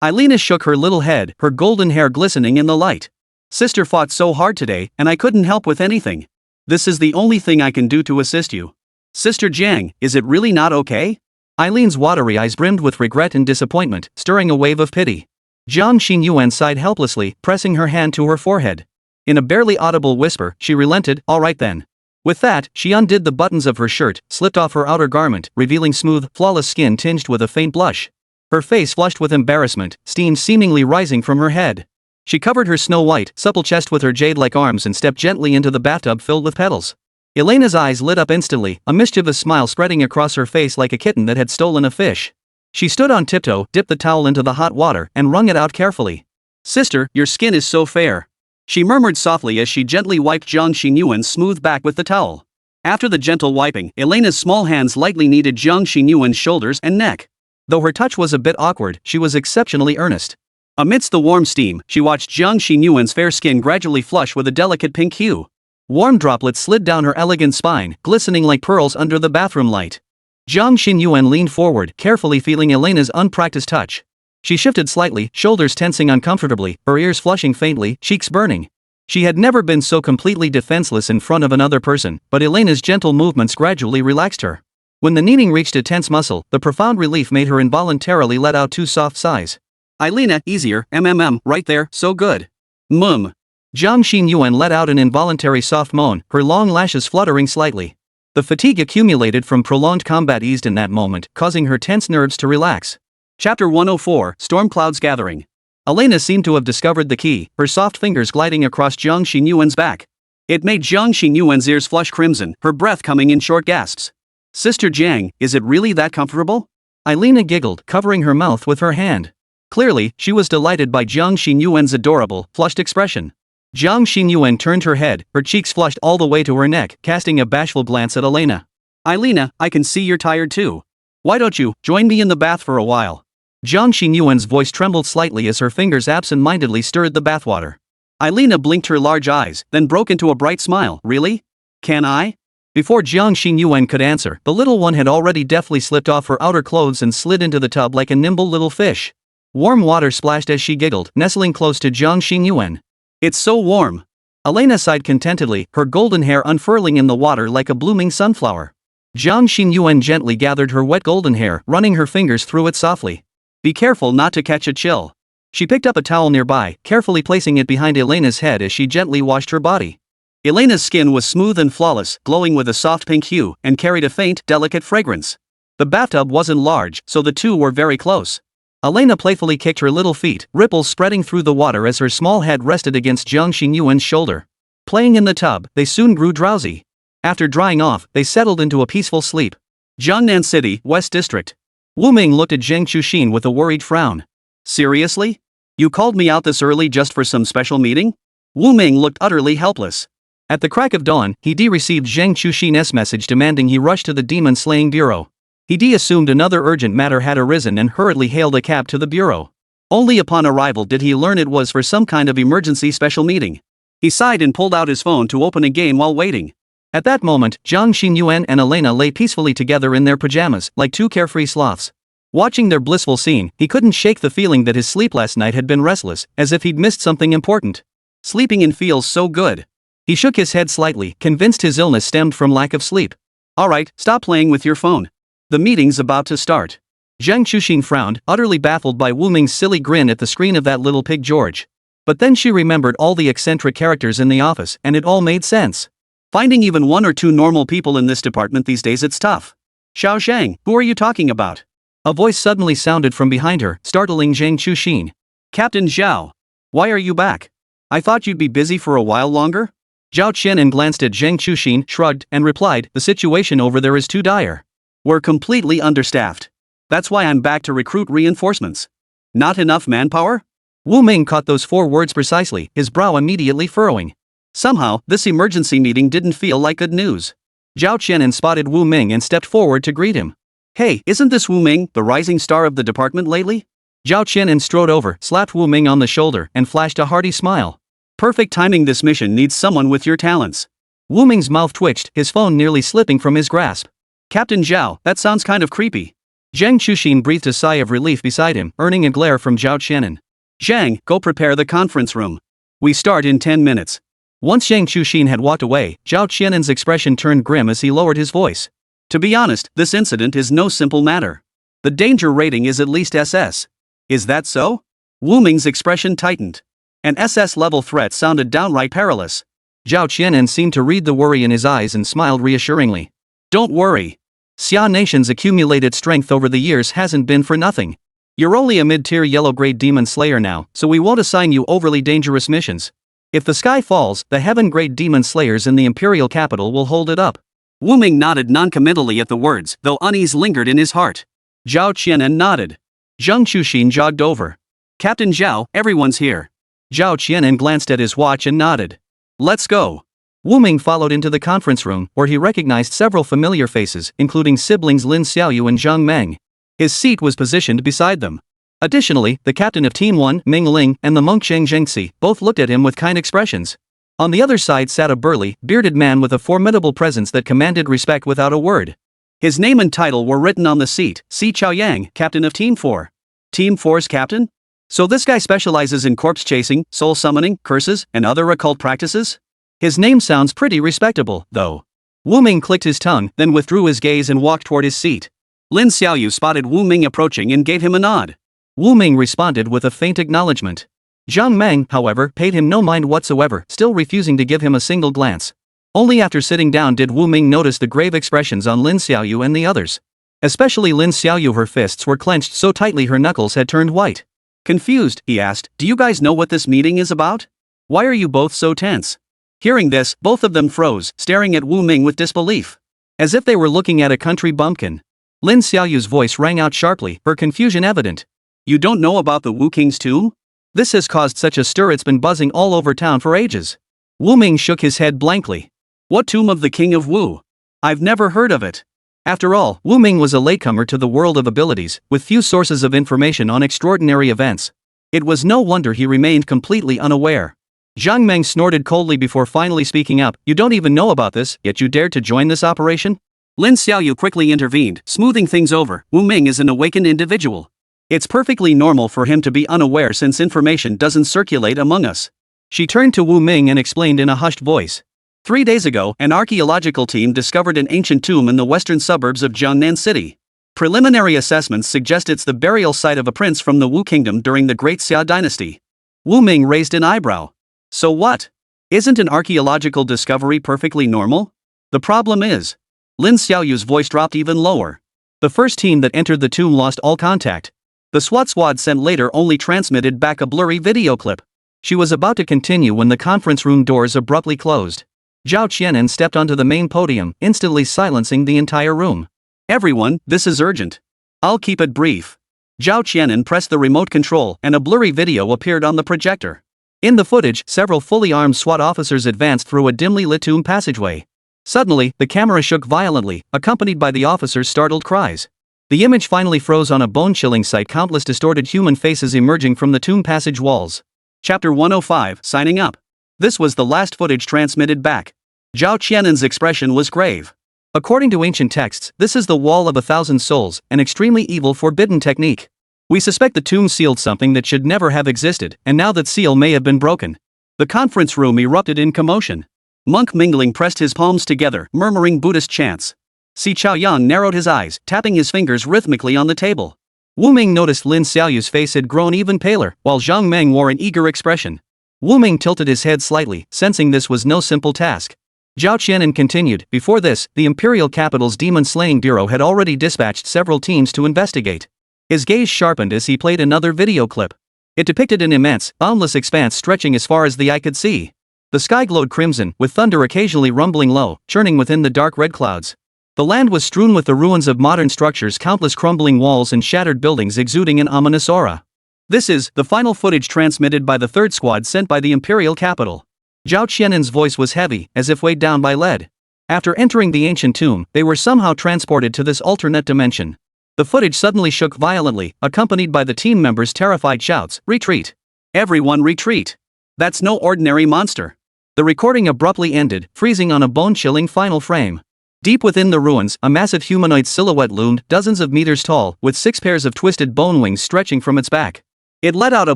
Elena shook her little head, her golden hair glistening in the light. Sister fought so hard today, and I couldn't help with anything. This is the only thing I can do to assist you. Sister Jiang, is it really not okay? Eileen's watery eyes brimmed with regret and disappointment, stirring a wave of pity. Jiang Xingyuan sighed helplessly, pressing her hand to her forehead. In a barely audible whisper, she relented, all right then. With that, she undid the buttons of her shirt, slipped off her outer garment, revealing smooth, flawless skin tinged with a faint blush. Her face flushed with embarrassment, steam seemingly rising from her head. She covered her snow-white, supple chest with her jade-like arms and stepped gently into the bathtub filled with petals. Elena's eyes lit up instantly, a mischievous smile spreading across her face like a kitten that had stolen a fish. She stood on tiptoe, dipped the towel into the hot water, and wrung it out carefully. Sister, your skin is so fair. She murmured softly as she gently wiped Jiang Xingyuan's smooth back with the towel. After the gentle wiping, Elena's small hands lightly kneaded Jiang Xingyuan's shoulders and neck. Though her touch was a bit awkward, she was exceptionally earnest. Amidst the warm steam, she watched Jiang Xinyuan's fair skin gradually flush with a delicate pink hue. Warm droplets slid down her elegant spine, glistening like pearls under the bathroom light. Jiang Xinyuan leaned forward, carefully feeling Elena's unpracticed touch. She shifted slightly, shoulders tensing uncomfortably, her ears flushing faintly, cheeks burning. She had never been so completely defenseless in front of another person, but Elena's gentle movements gradually relaxed her. When the kneading reached a tense muscle, the profound relief made her involuntarily let out two soft sighs. "Elena, easier, right there, so good." "Mum." Jiang Xinyuan let out an involuntary soft moan, her long lashes fluttering slightly. The fatigue accumulated from prolonged combat eased in that moment, causing her tense nerves to relax. Chapter 104, Storm Clouds Gathering. Elena seemed to have discovered the key, her soft fingers gliding across Jiang Xinyuan's back. It made Jiang Xinyuan's ears flush crimson, her breath coming in short gasps. "Sister Jiang, is it really that comfortable?" Elena giggled, covering her mouth with her hand. Clearly, she was delighted by Jiang Xinyuan's adorable, flushed expression. Jiang Xinyuan turned her head, her cheeks flushed all the way to her neck, casting a bashful glance at Elena. "Elena, I can see you're tired too. Why don't you join me in the bath for a while?" Jiang Xinyuan's voice trembled slightly as her fingers absent-mindedly stirred the bathwater. Elena blinked her large eyes, then broke into a bright smile. "Really? Can I?" Before Jiang Xinyuan could answer, the little one had already deftly slipped off her outer clothes and slid into the tub like a nimble little fish. Warm water splashed as she giggled, nestling close to Jiang Xinyuan. "It's so warm." Elena sighed contentedly, her golden hair unfurling in the water like a blooming sunflower. Jiang Xinyuan gently gathered her wet golden hair, running her fingers through it softly. "Be careful not to catch a chill." She picked up a towel nearby, carefully placing it behind Elena's head as she gently washed her body. Elena's skin was smooth and flawless, glowing with a soft pink hue, and carried a faint, delicate fragrance. The bathtub wasn't large, so the two were very close. Elena playfully kicked her little feet, ripples spreading through the water as her small head rested against Jiang Xinyuan's shoulder. Playing in the tub, they soon grew drowsy. After drying off, they settled into a peaceful sleep. Jiangnan City, West District. Wu Ming looked at Zheng Chuxin with a worried frown. "Seriously? You called me out this early just for some special meeting?" Wu Ming looked utterly helpless. At the crack of dawn, he received Zheng Chuxin's message demanding he rush to the demon-slaying bureau. He assumed another urgent matter had arisen and hurriedly hailed a cab to the bureau. Only upon arrival did he learn it was for some kind of emergency special meeting. He sighed and pulled out his phone to open a game while waiting. At that moment, Jiang Xinyuan and Elena lay peacefully together in their pajamas, like two carefree sloths. Watching their blissful scene, he couldn't shake the feeling that his sleep last night had been restless, as if he'd missed something important. Sleeping in feels so good. He shook his head slightly, convinced his illness stemmed from lack of sleep. "Alright, stop playing with your phone. The meeting's about to start." Zheng Chuxin frowned, utterly baffled by Wu Ming's silly grin at the screen of that little pig George. But then she remembered all the eccentric characters in the office, and it all made sense. Finding even one or two normal people in this department these days it's tough. "Xiao Zhang, who are you talking about?" A voice suddenly sounded from behind her, startling Zheng Chuxin. "Captain Zhao. Why are you back? I thought you'd be busy for a while longer?" Zhao Qianan glanced at Zheng Chuxin, shrugged, and replied, "The situation over there is too dire. We're completely understaffed. That's why I'm back to recruit reinforcements." "Not enough manpower?" Wu Ming caught those 4 words precisely, his brow immediately furrowing. Somehow, this emergency meeting didn't feel like good news. Zhao Qianan spotted Wu Ming and stepped forward to greet him. "Hey, isn't this Wu Ming, the rising star of the department lately?" Zhao Qianan strode over, slapped Wu Ming on the shoulder, and flashed a hearty smile. "Perfect timing, this mission needs someone with your talents." Wu Ming's mouth twitched, his phone nearly slipping from his grasp. "Captain Zhao, that sounds kind of creepy." Zheng Chuxin breathed a sigh of relief beside him, earning a glare from Zhao Qianan. "Zhang, go prepare the conference room. We start in 10 minutes. Once Zheng Chuxin had walked away, Zhao Qianan's expression turned grim as he lowered his voice. "To be honest, this incident is no simple matter. The danger rating is at least SS. Is that so?" Wu Ming's expression tightened. An SS-level threat sounded downright perilous. Zhao Qianan seemed to read the worry in his eyes and smiled reassuringly. "Don't worry. Xia Nation's accumulated strength over the years hasn't been for nothing. You're only a mid-tier yellow-grade demon slayer now, so we won't assign you overly dangerous missions. If the sky falls, the heaven-grade demon slayers in the imperial capital will hold it up." Wu Ming nodded noncommittally at the words, though unease lingered in his heart. Zhao Qianan nodded. Zheng Chuxin jogged over. "Captain Zhao, everyone's here." Zhao Qianan glanced at his watch and nodded. "Let's go." Wu Ming followed into the conference room, where he recognized several familiar faces, including siblings Lin Xiaoyu and Zhang Meng. His seat was positioned beside them. Additionally, the captain of Team 1, Ming Ling, and the monk Zheng Zhengxi both looked at him with kind expressions. On the other side sat a burly, bearded man with a formidable presence that commanded respect without a word. His name and title were written on the seat: Si Chaoyang, captain of Team 4. Team 4's captain? So this guy specializes in corpse chasing, soul summoning, curses, and other occult practices? His name sounds pretty respectable, though. Wu Ming clicked his tongue, then withdrew his gaze and walked toward his seat. Lin Xiaoyu spotted Wu Ming approaching and gave him a nod. Wu Ming responded with a faint acknowledgement. Zhang Meng, however, paid him no mind whatsoever, still refusing to give him a single glance. Only after sitting down did Wu Ming notice the grave expressions on Lin Xiaoyu and the others. Especially Lin Xiaoyu, her fists were clenched so tightly her knuckles had turned white. Confused, he asked, "Do you guys know what this meeting is about? Why are you both so tense?" Hearing this, both of them froze, staring at Wu Ming with disbelief. As if they were looking at a country bumpkin. Lin Xiaoyu's voice rang out sharply, her confusion evident. "You don't know about the Wu King's tomb? This has caused such a stir, it's been buzzing all over town for ages." Wu Ming shook his head blankly. "What tomb of the King of Wu? I've never heard of it." After all, Wu Ming was a latecomer to the world of abilities, with few sources of information on extraordinary events. It was no wonder he remained completely unaware. Zhang Meng snorted coldly before finally speaking up. "You don't even know about this, yet you dared to join this operation?" Lin Xiaoyu quickly intervened, smoothing things over. "Wu Ming is an awakened individual. It's perfectly normal for him to be unaware since information doesn't circulate among us." She turned to Wu Ming and explained in a hushed voice. 3 days ago, an archaeological team discovered an ancient tomb in the western suburbs of Jiangnan City. Preliminary assessments suggest it's the burial site of a prince from the Wu Kingdom during the Great Xia dynasty. Wu Ming raised an eyebrow. "So what? Isn't an archaeological discovery perfectly normal? The problem is..." Lin Xiaoyu's voice dropped even lower. "The first team that entered the tomb lost all contact. The SWAT squad sent later only transmitted back a blurry video clip." She was about to continue when the conference room doors abruptly closed. Zhao Qianan stepped onto the main podium, instantly silencing the entire room. "Everyone, this is urgent. I'll keep it brief." Zhao Qianan pressed the remote control and a blurry video appeared on the projector. In the footage, several fully armed SWAT officers advanced through a dimly lit tomb passageway. Suddenly, the camera shook violently, accompanied by the officers' startled cries. The image finally froze on a bone-chilling sight, countless distorted human faces emerging from the tomb passage walls. Chapter 105, Signing Up. This was the last footage transmitted back. Zhao Qianan's expression was grave. According to ancient texts, this is the Wall of 1,000 Souls, an extremely evil forbidden technique. We suspect the tomb sealed something that should never have existed, and now that seal may have been broken. The conference room erupted in commotion. Monk Mingling pressed his palms together, murmuring Buddhist chants. Si Chaoyang narrowed his eyes, tapping his fingers rhythmically on the table. Wu Ming noticed Lin Xiaoyu's face had grown even paler, while Zhang Meng wore an eager expression. Wu Ming tilted his head slightly, sensing this was no simple task. Zhao Qianan continued. Before this, the Imperial Capital's Demon-Slaying Bureau had already dispatched several teams to investigate. His gaze sharpened as he played another video clip. It depicted an immense, boundless expanse stretching as far as the eye could see. The sky glowed crimson, with thunder occasionally rumbling low, churning within the dark red clouds. The land was strewn with the ruins of modern structures, countless crumbling walls and shattered buildings exuding an ominous aura. This is the final footage transmitted by the third squad sent by the Imperial Capital. Zhao Qianan's voice was heavy, as if weighed down by lead. After entering the ancient tomb, they were somehow transported to this alternate dimension. The footage suddenly shook violently, accompanied by the team members' terrified shouts, "Retreat! Everyone retreat! That's no ordinary monster!" The recording abruptly ended, freezing on a bone-chilling final frame. Deep within the ruins, a massive humanoid silhouette loomed, dozens of meters tall, with 6 pairs of twisted bone wings stretching from its back. It let out a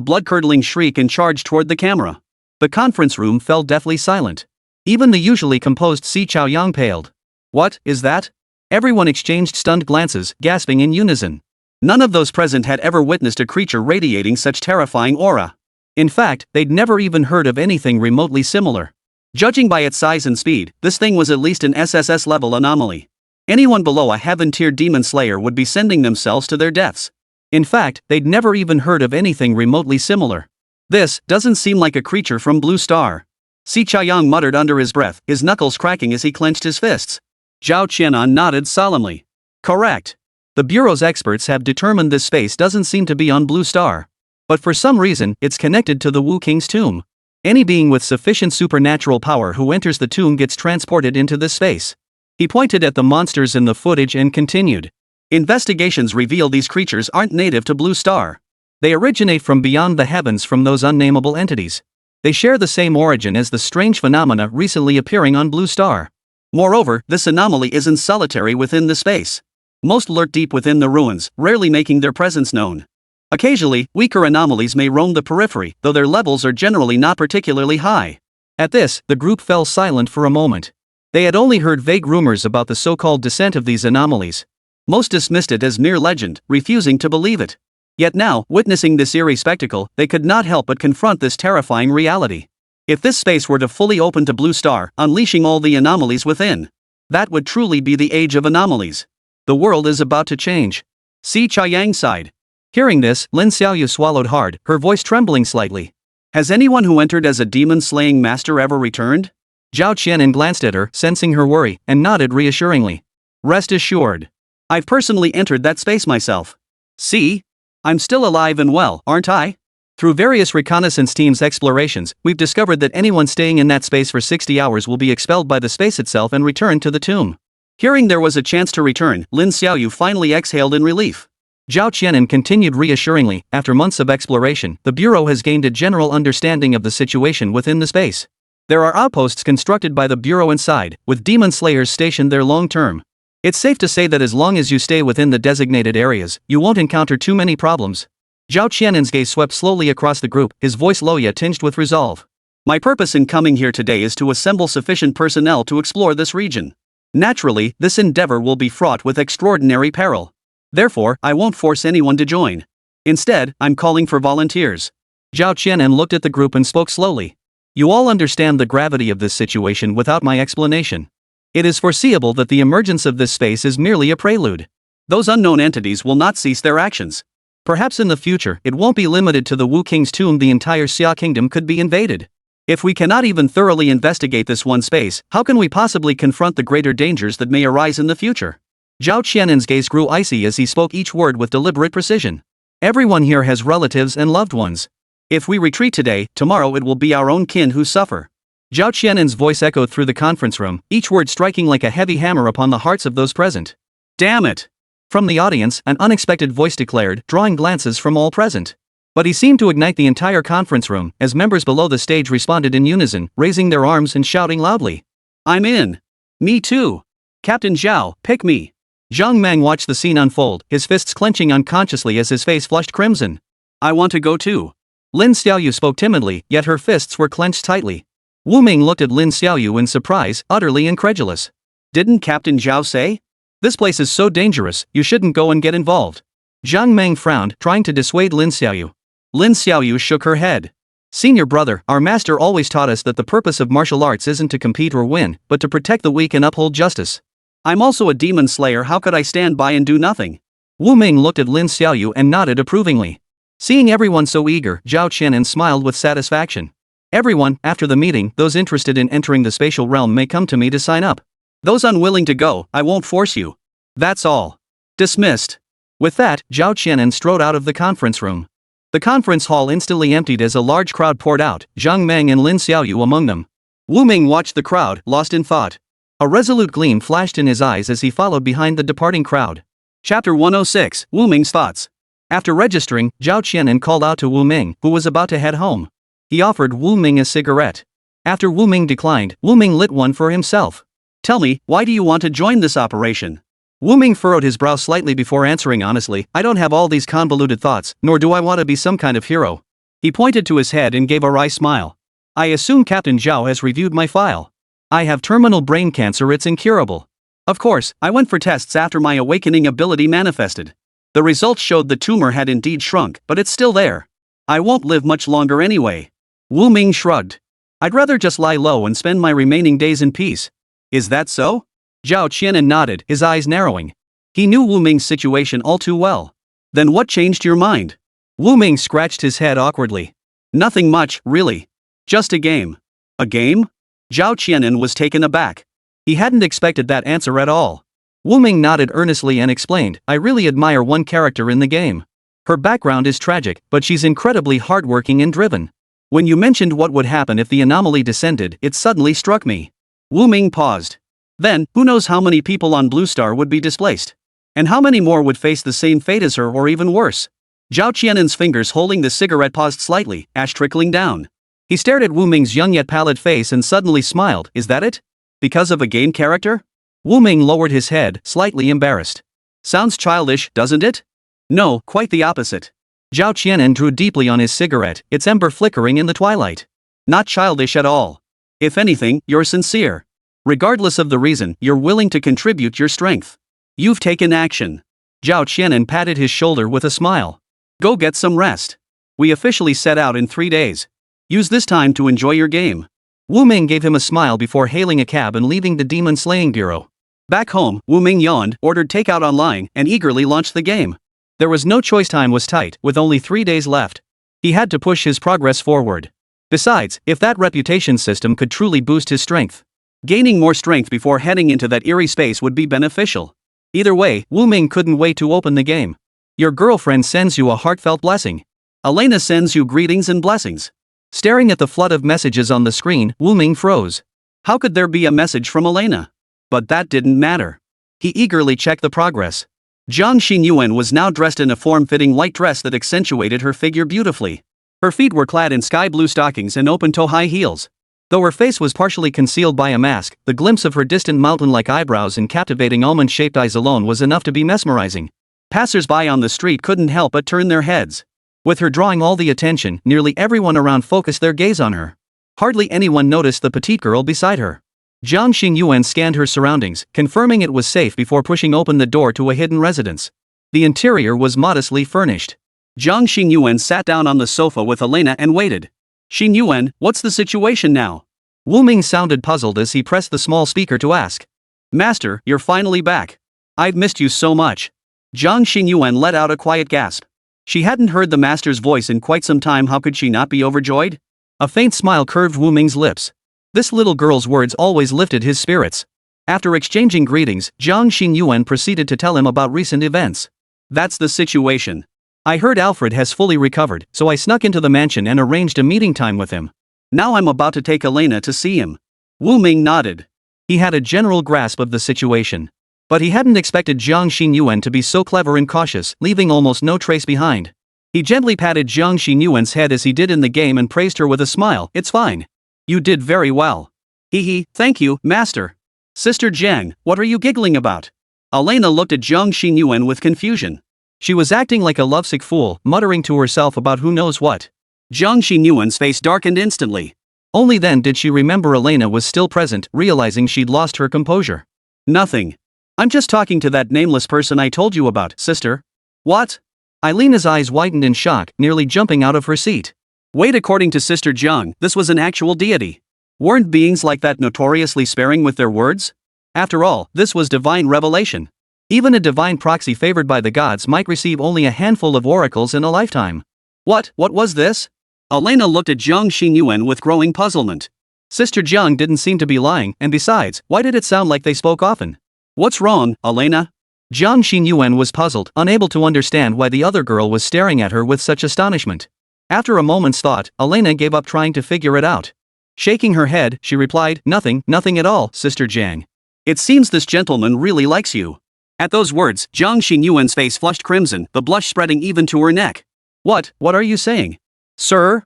blood-curdling shriek and charged toward the camera. The conference room fell deathly silent. Even the usually composed Si Chaoyang paled. "What is that?" Everyone exchanged stunned glances, gasping in unison. None of those present had ever witnessed a creature radiating such terrifying aura. In fact, they'd never even heard of anything remotely similar. Judging by its size and speed, this thing was at least an SSS-level anomaly. Anyone below a heaven-tier demon slayer would be sending themselves to their deaths. In fact, they'd never even heard of anything remotely similar. "This doesn't seem like a creature from Blue Star," Si Chaoyang muttered under his breath, his knuckles cracking as he clenched his fists. Zhao Qianan nodded solemnly. "Correct. The Bureau's experts have determined this space doesn't seem to be on Blue Star. But for some reason, it's connected to the Wu King's tomb. Any being with sufficient supernatural power who enters the tomb gets transported into this space." He pointed at the monsters in the footage and continued. Investigations reveal these creatures aren't native to Blue Star. They originate from beyond the heavens from those unnameable entities. They share the same origin as the strange phenomena recently appearing on Blue Star. Moreover, this anomaly isn't solitary within the space. Most lurk deep within the ruins, rarely making their presence known. Occasionally, weaker anomalies may roam the periphery, though their levels are generally not particularly high. At this, the group fell silent for a moment. They had only heard vague rumors about the so-called descent of these anomalies. Most dismissed it as mere legend, refusing to believe it. Yet now, witnessing this eerie spectacle, they could not help but confront this terrifying reality. If this space were to fully open to Blue Star, unleashing all the anomalies within, that would truly be the age of anomalies. The world is about to change. Si Chiang sighed. Hearing this, Lin Xiaoyu swallowed hard, her voice trembling slightly. Has anyone who entered as a demon-slaying master ever returned? Zhao Qianan glanced at her, sensing her worry, and nodded reassuringly. Rest assured. I've personally entered that space myself. See? I'm still alive and well, aren't I? Through various reconnaissance teams' explorations, we've discovered that anyone staying in that space for 60 hours will be expelled by the space itself and returned to the tomb. Hearing there was a chance to return, Lin Xiaoyu finally exhaled in relief. Zhao Qianan continued reassuringly, after months of exploration, the Bureau has gained a general understanding of the situation within the space. There are outposts constructed by the Bureau inside, with demon slayers stationed there long term. It's safe to say that as long as you stay within the designated areas, you won't encounter too many problems. Zhao Qianan's gaze swept slowly across the group, his voice low yet tinged with resolve. My purpose in coming here today is to assemble sufficient personnel to explore this region. Naturally, this endeavor will be fraught with extraordinary peril. Therefore, I won't force anyone to join. Instead, I'm calling for volunteers. Zhao Qianan looked at the group and spoke slowly. You all understand the gravity of this situation without my explanation. It is foreseeable that the emergence of this space is merely a prelude. Those unknown entities will not cease their actions. Perhaps in the future, it won't be limited to the Wu King's tomb, the entire Xia kingdom could be invaded. If we cannot even thoroughly investigate this one space, how can we possibly confront the greater dangers that may arise in the future? Zhao Qianan's gaze grew icy as he spoke each word with deliberate precision. Everyone here has relatives and loved ones. If we retreat today, tomorrow it will be our own kin who suffer. Zhao Qianan's voice echoed through the conference room, each word striking like a heavy hammer upon the hearts of those present. Damn it! From the audience, an unexpected voice declared, drawing glances from all present. But he seemed to ignite the entire conference room, as members below the stage responded in unison, raising their arms and shouting loudly. I'm in! Me too! Captain Zhao, pick me! Zhang Meng watched the scene unfold, his fists clenching unconsciously as his face flushed crimson. I want to go too. Lin Xiaoyu spoke timidly, yet her fists were clenched tightly. Wu Ming looked at Lin Xiaoyu in surprise, utterly incredulous. Didn't Captain Zhao say? This place is so dangerous, you shouldn't go and get involved. Zhang Meng frowned, trying to dissuade Lin Xiaoyu. Lin Xiaoyu shook her head. Senior brother, our master always taught us that the purpose of martial arts isn't to compete or win, but to protect the weak and uphold justice. I'm also a demon slayer, how could I stand by and do nothing? Wu Ming looked at Lin Xiaoyu and nodded approvingly. Seeing everyone so eager, Zhao Qianan smiled with satisfaction. Everyone, after the meeting, those interested in entering the spatial realm may come to me to sign up. Those unwilling to go, I won't force you. That's all. Dismissed. With that, Zhao Qianan strode out of the conference room. The conference hall instantly emptied as a large crowd poured out, Zhang Meng and Lin Xiaoyu among them. Wu Ming watched the crowd, lost in thought. A resolute gleam flashed in his eyes as he followed behind the departing crowd. Chapter 106, Wu Ming's Thoughts. After registering, Zhao Qianan called out to Wu Ming, who was about to head home. He offered Wu Ming a cigarette. After Wu Ming declined, Wu Ming lit one for himself. Tell me, why do you want to join this operation? Wu Ming furrowed his brow slightly before answering honestly, I don't have all these convoluted thoughts, nor do I want to be some kind of hero. He pointed to his head and gave a wry smile. I assume Captain Zhao has reviewed my file. I have terminal brain cancer, it's incurable. Of course, I went for tests after my awakening ability manifested. The results showed the tumor had indeed shrunk, but it's still there. I won't live much longer anyway. Wu Ming shrugged. I'd rather just lie low and spend my remaining days in peace. Is that so? Zhao Qianan nodded, his eyes narrowing. He knew Wu Ming's situation all too well. Then what changed your mind? Wu Ming scratched his head awkwardly. Nothing much, really. Just a game. A game? Zhao Qianan was taken aback. He hadn't expected that answer at all. Wu Ming nodded earnestly and explained, I really admire one character in the game. Her background is tragic, but she's incredibly hardworking and driven. When you mentioned what would happen if the anomaly descended, it suddenly struck me. Wu Ming paused. Then, who knows how many people on Blue Star would be displaced? And how many more would face the same fate as her or even worse? Zhao Qian'an's fingers holding the cigarette paused slightly, ash trickling down. He stared at Wu Ming's young yet pallid face and suddenly smiled. Is that it? Because of a game character? Wu Ming lowered his head, slightly embarrassed. Sounds childish, doesn't it? No, quite the opposite. Zhao Qianan drew deeply on his cigarette, its ember flickering in the twilight. Not childish at all. If anything, you're sincere. Regardless of the reason, you're willing to contribute your strength. You've taken action. Zhao Qianan patted his shoulder with a smile. Go get some rest. We officially set out in 3 days. Use this time to enjoy your game. Wu Ming gave him a smile before hailing a cab and leaving the demon slaying bureau. Back home, Wu Ming yawned, ordered takeout online, and eagerly launched the game. There was no choice, time was tight, with only 3 days left. He had to push his progress forward. Besides, if that reputation system could truly boost his strength, gaining more strength before heading into that eerie space would be beneficial. Either way, Wu Ming couldn't wait to open the game. Your girlfriend sends you a heartfelt blessing. Elena sends you greetings and blessings. Staring at the flood of messages on the screen, Wu Ming froze. How could there be a message from Elena? But that didn't matter. He eagerly checked the progress. Zhang Xinyuan was now dressed in a form-fitting white dress that accentuated her figure beautifully. Her feet were clad in sky-blue stockings and open-toe high heels. Though her face was partially concealed by a mask, the glimpse of her distant mountain-like eyebrows and captivating almond-shaped eyes alone was enough to be mesmerizing. Passers-by on the street couldn't help but turn their heads. With her drawing all the attention, nearly everyone around focused their gaze on her. Hardly anyone noticed the petite girl beside her. Zhang Xingyuan scanned her surroundings, confirming it was safe before pushing open the door to a hidden residence. The interior was modestly furnished. Zhang Xingyuan sat down on the sofa with Elena and waited. Xingyuan, what's the situation now? Wu Ming sounded puzzled as he pressed the small speaker to ask. Master, you're finally back. I've missed you so much. Zhang Xingyuan let out a quiet gasp. She hadn't heard the master's voice in quite some time. How could she not be overjoyed? A faint smile curved Wu Ming's lips. This little girl's words always lifted his spirits. After exchanging greetings, Zhang Xingyuan proceeded to tell him about recent events. That's the situation. I heard Alfred has fully recovered, so I snuck into the mansion and arranged a meeting time with him. Now I'm about to take Elena to see him. Wu Ming nodded. He had a general grasp of the situation. But he hadn't expected Zhang Xingyuan to be so clever and cautious, leaving almost no trace behind. He gently patted Zhang Xingyuan's head as he did in the game and praised her with a smile. It's fine. You did very well. Hee, thank you, master. Sister Jiang, what are you giggling about? Elena looked at Zhang Xingyuan with confusion. She was acting like a lovesick fool, muttering to herself about who knows what. Zhang Xingyuan's face darkened instantly. Only then did she remember Elena was still present, realizing she'd lost her composure. Nothing. I'm just talking to that nameless person I told you about, sister. What? Eilena's eyes widened in shock, nearly jumping out of her seat. Wait, according to Sister Jiang, this was an actual deity. Weren't beings like that notoriously sparing with their words? After all, this was divine revelation. Even a divine proxy favored by the gods might receive only a handful of oracles in a lifetime. What was this? Elena looked at Zhang Xingyuan with growing puzzlement. Sister Jiang didn't seem to be lying, and besides, why did it sound like they spoke often? What's wrong, Elena? Zhang Xingyuan was puzzled, unable to understand why the other girl was staring at her with such astonishment. After a moment's thought, Elena gave up trying to figure it out. Shaking her head, she replied, Nothing at all, Sister Jiang. It seems this gentleman really likes you. At those words, Zhang Xingyuan's face flushed crimson, the blush spreading even to her neck. What are you saying? Sir?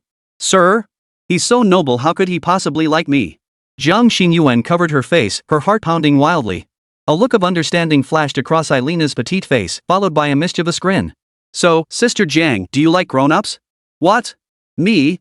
He's so noble, how could he possibly like me? Zhang Xingyuan covered her face, her heart pounding wildly. A look of understanding flashed across Eilena's petite face, followed by a mischievous grin. So, Sister Jiang, do you like grown-ups? What? Me?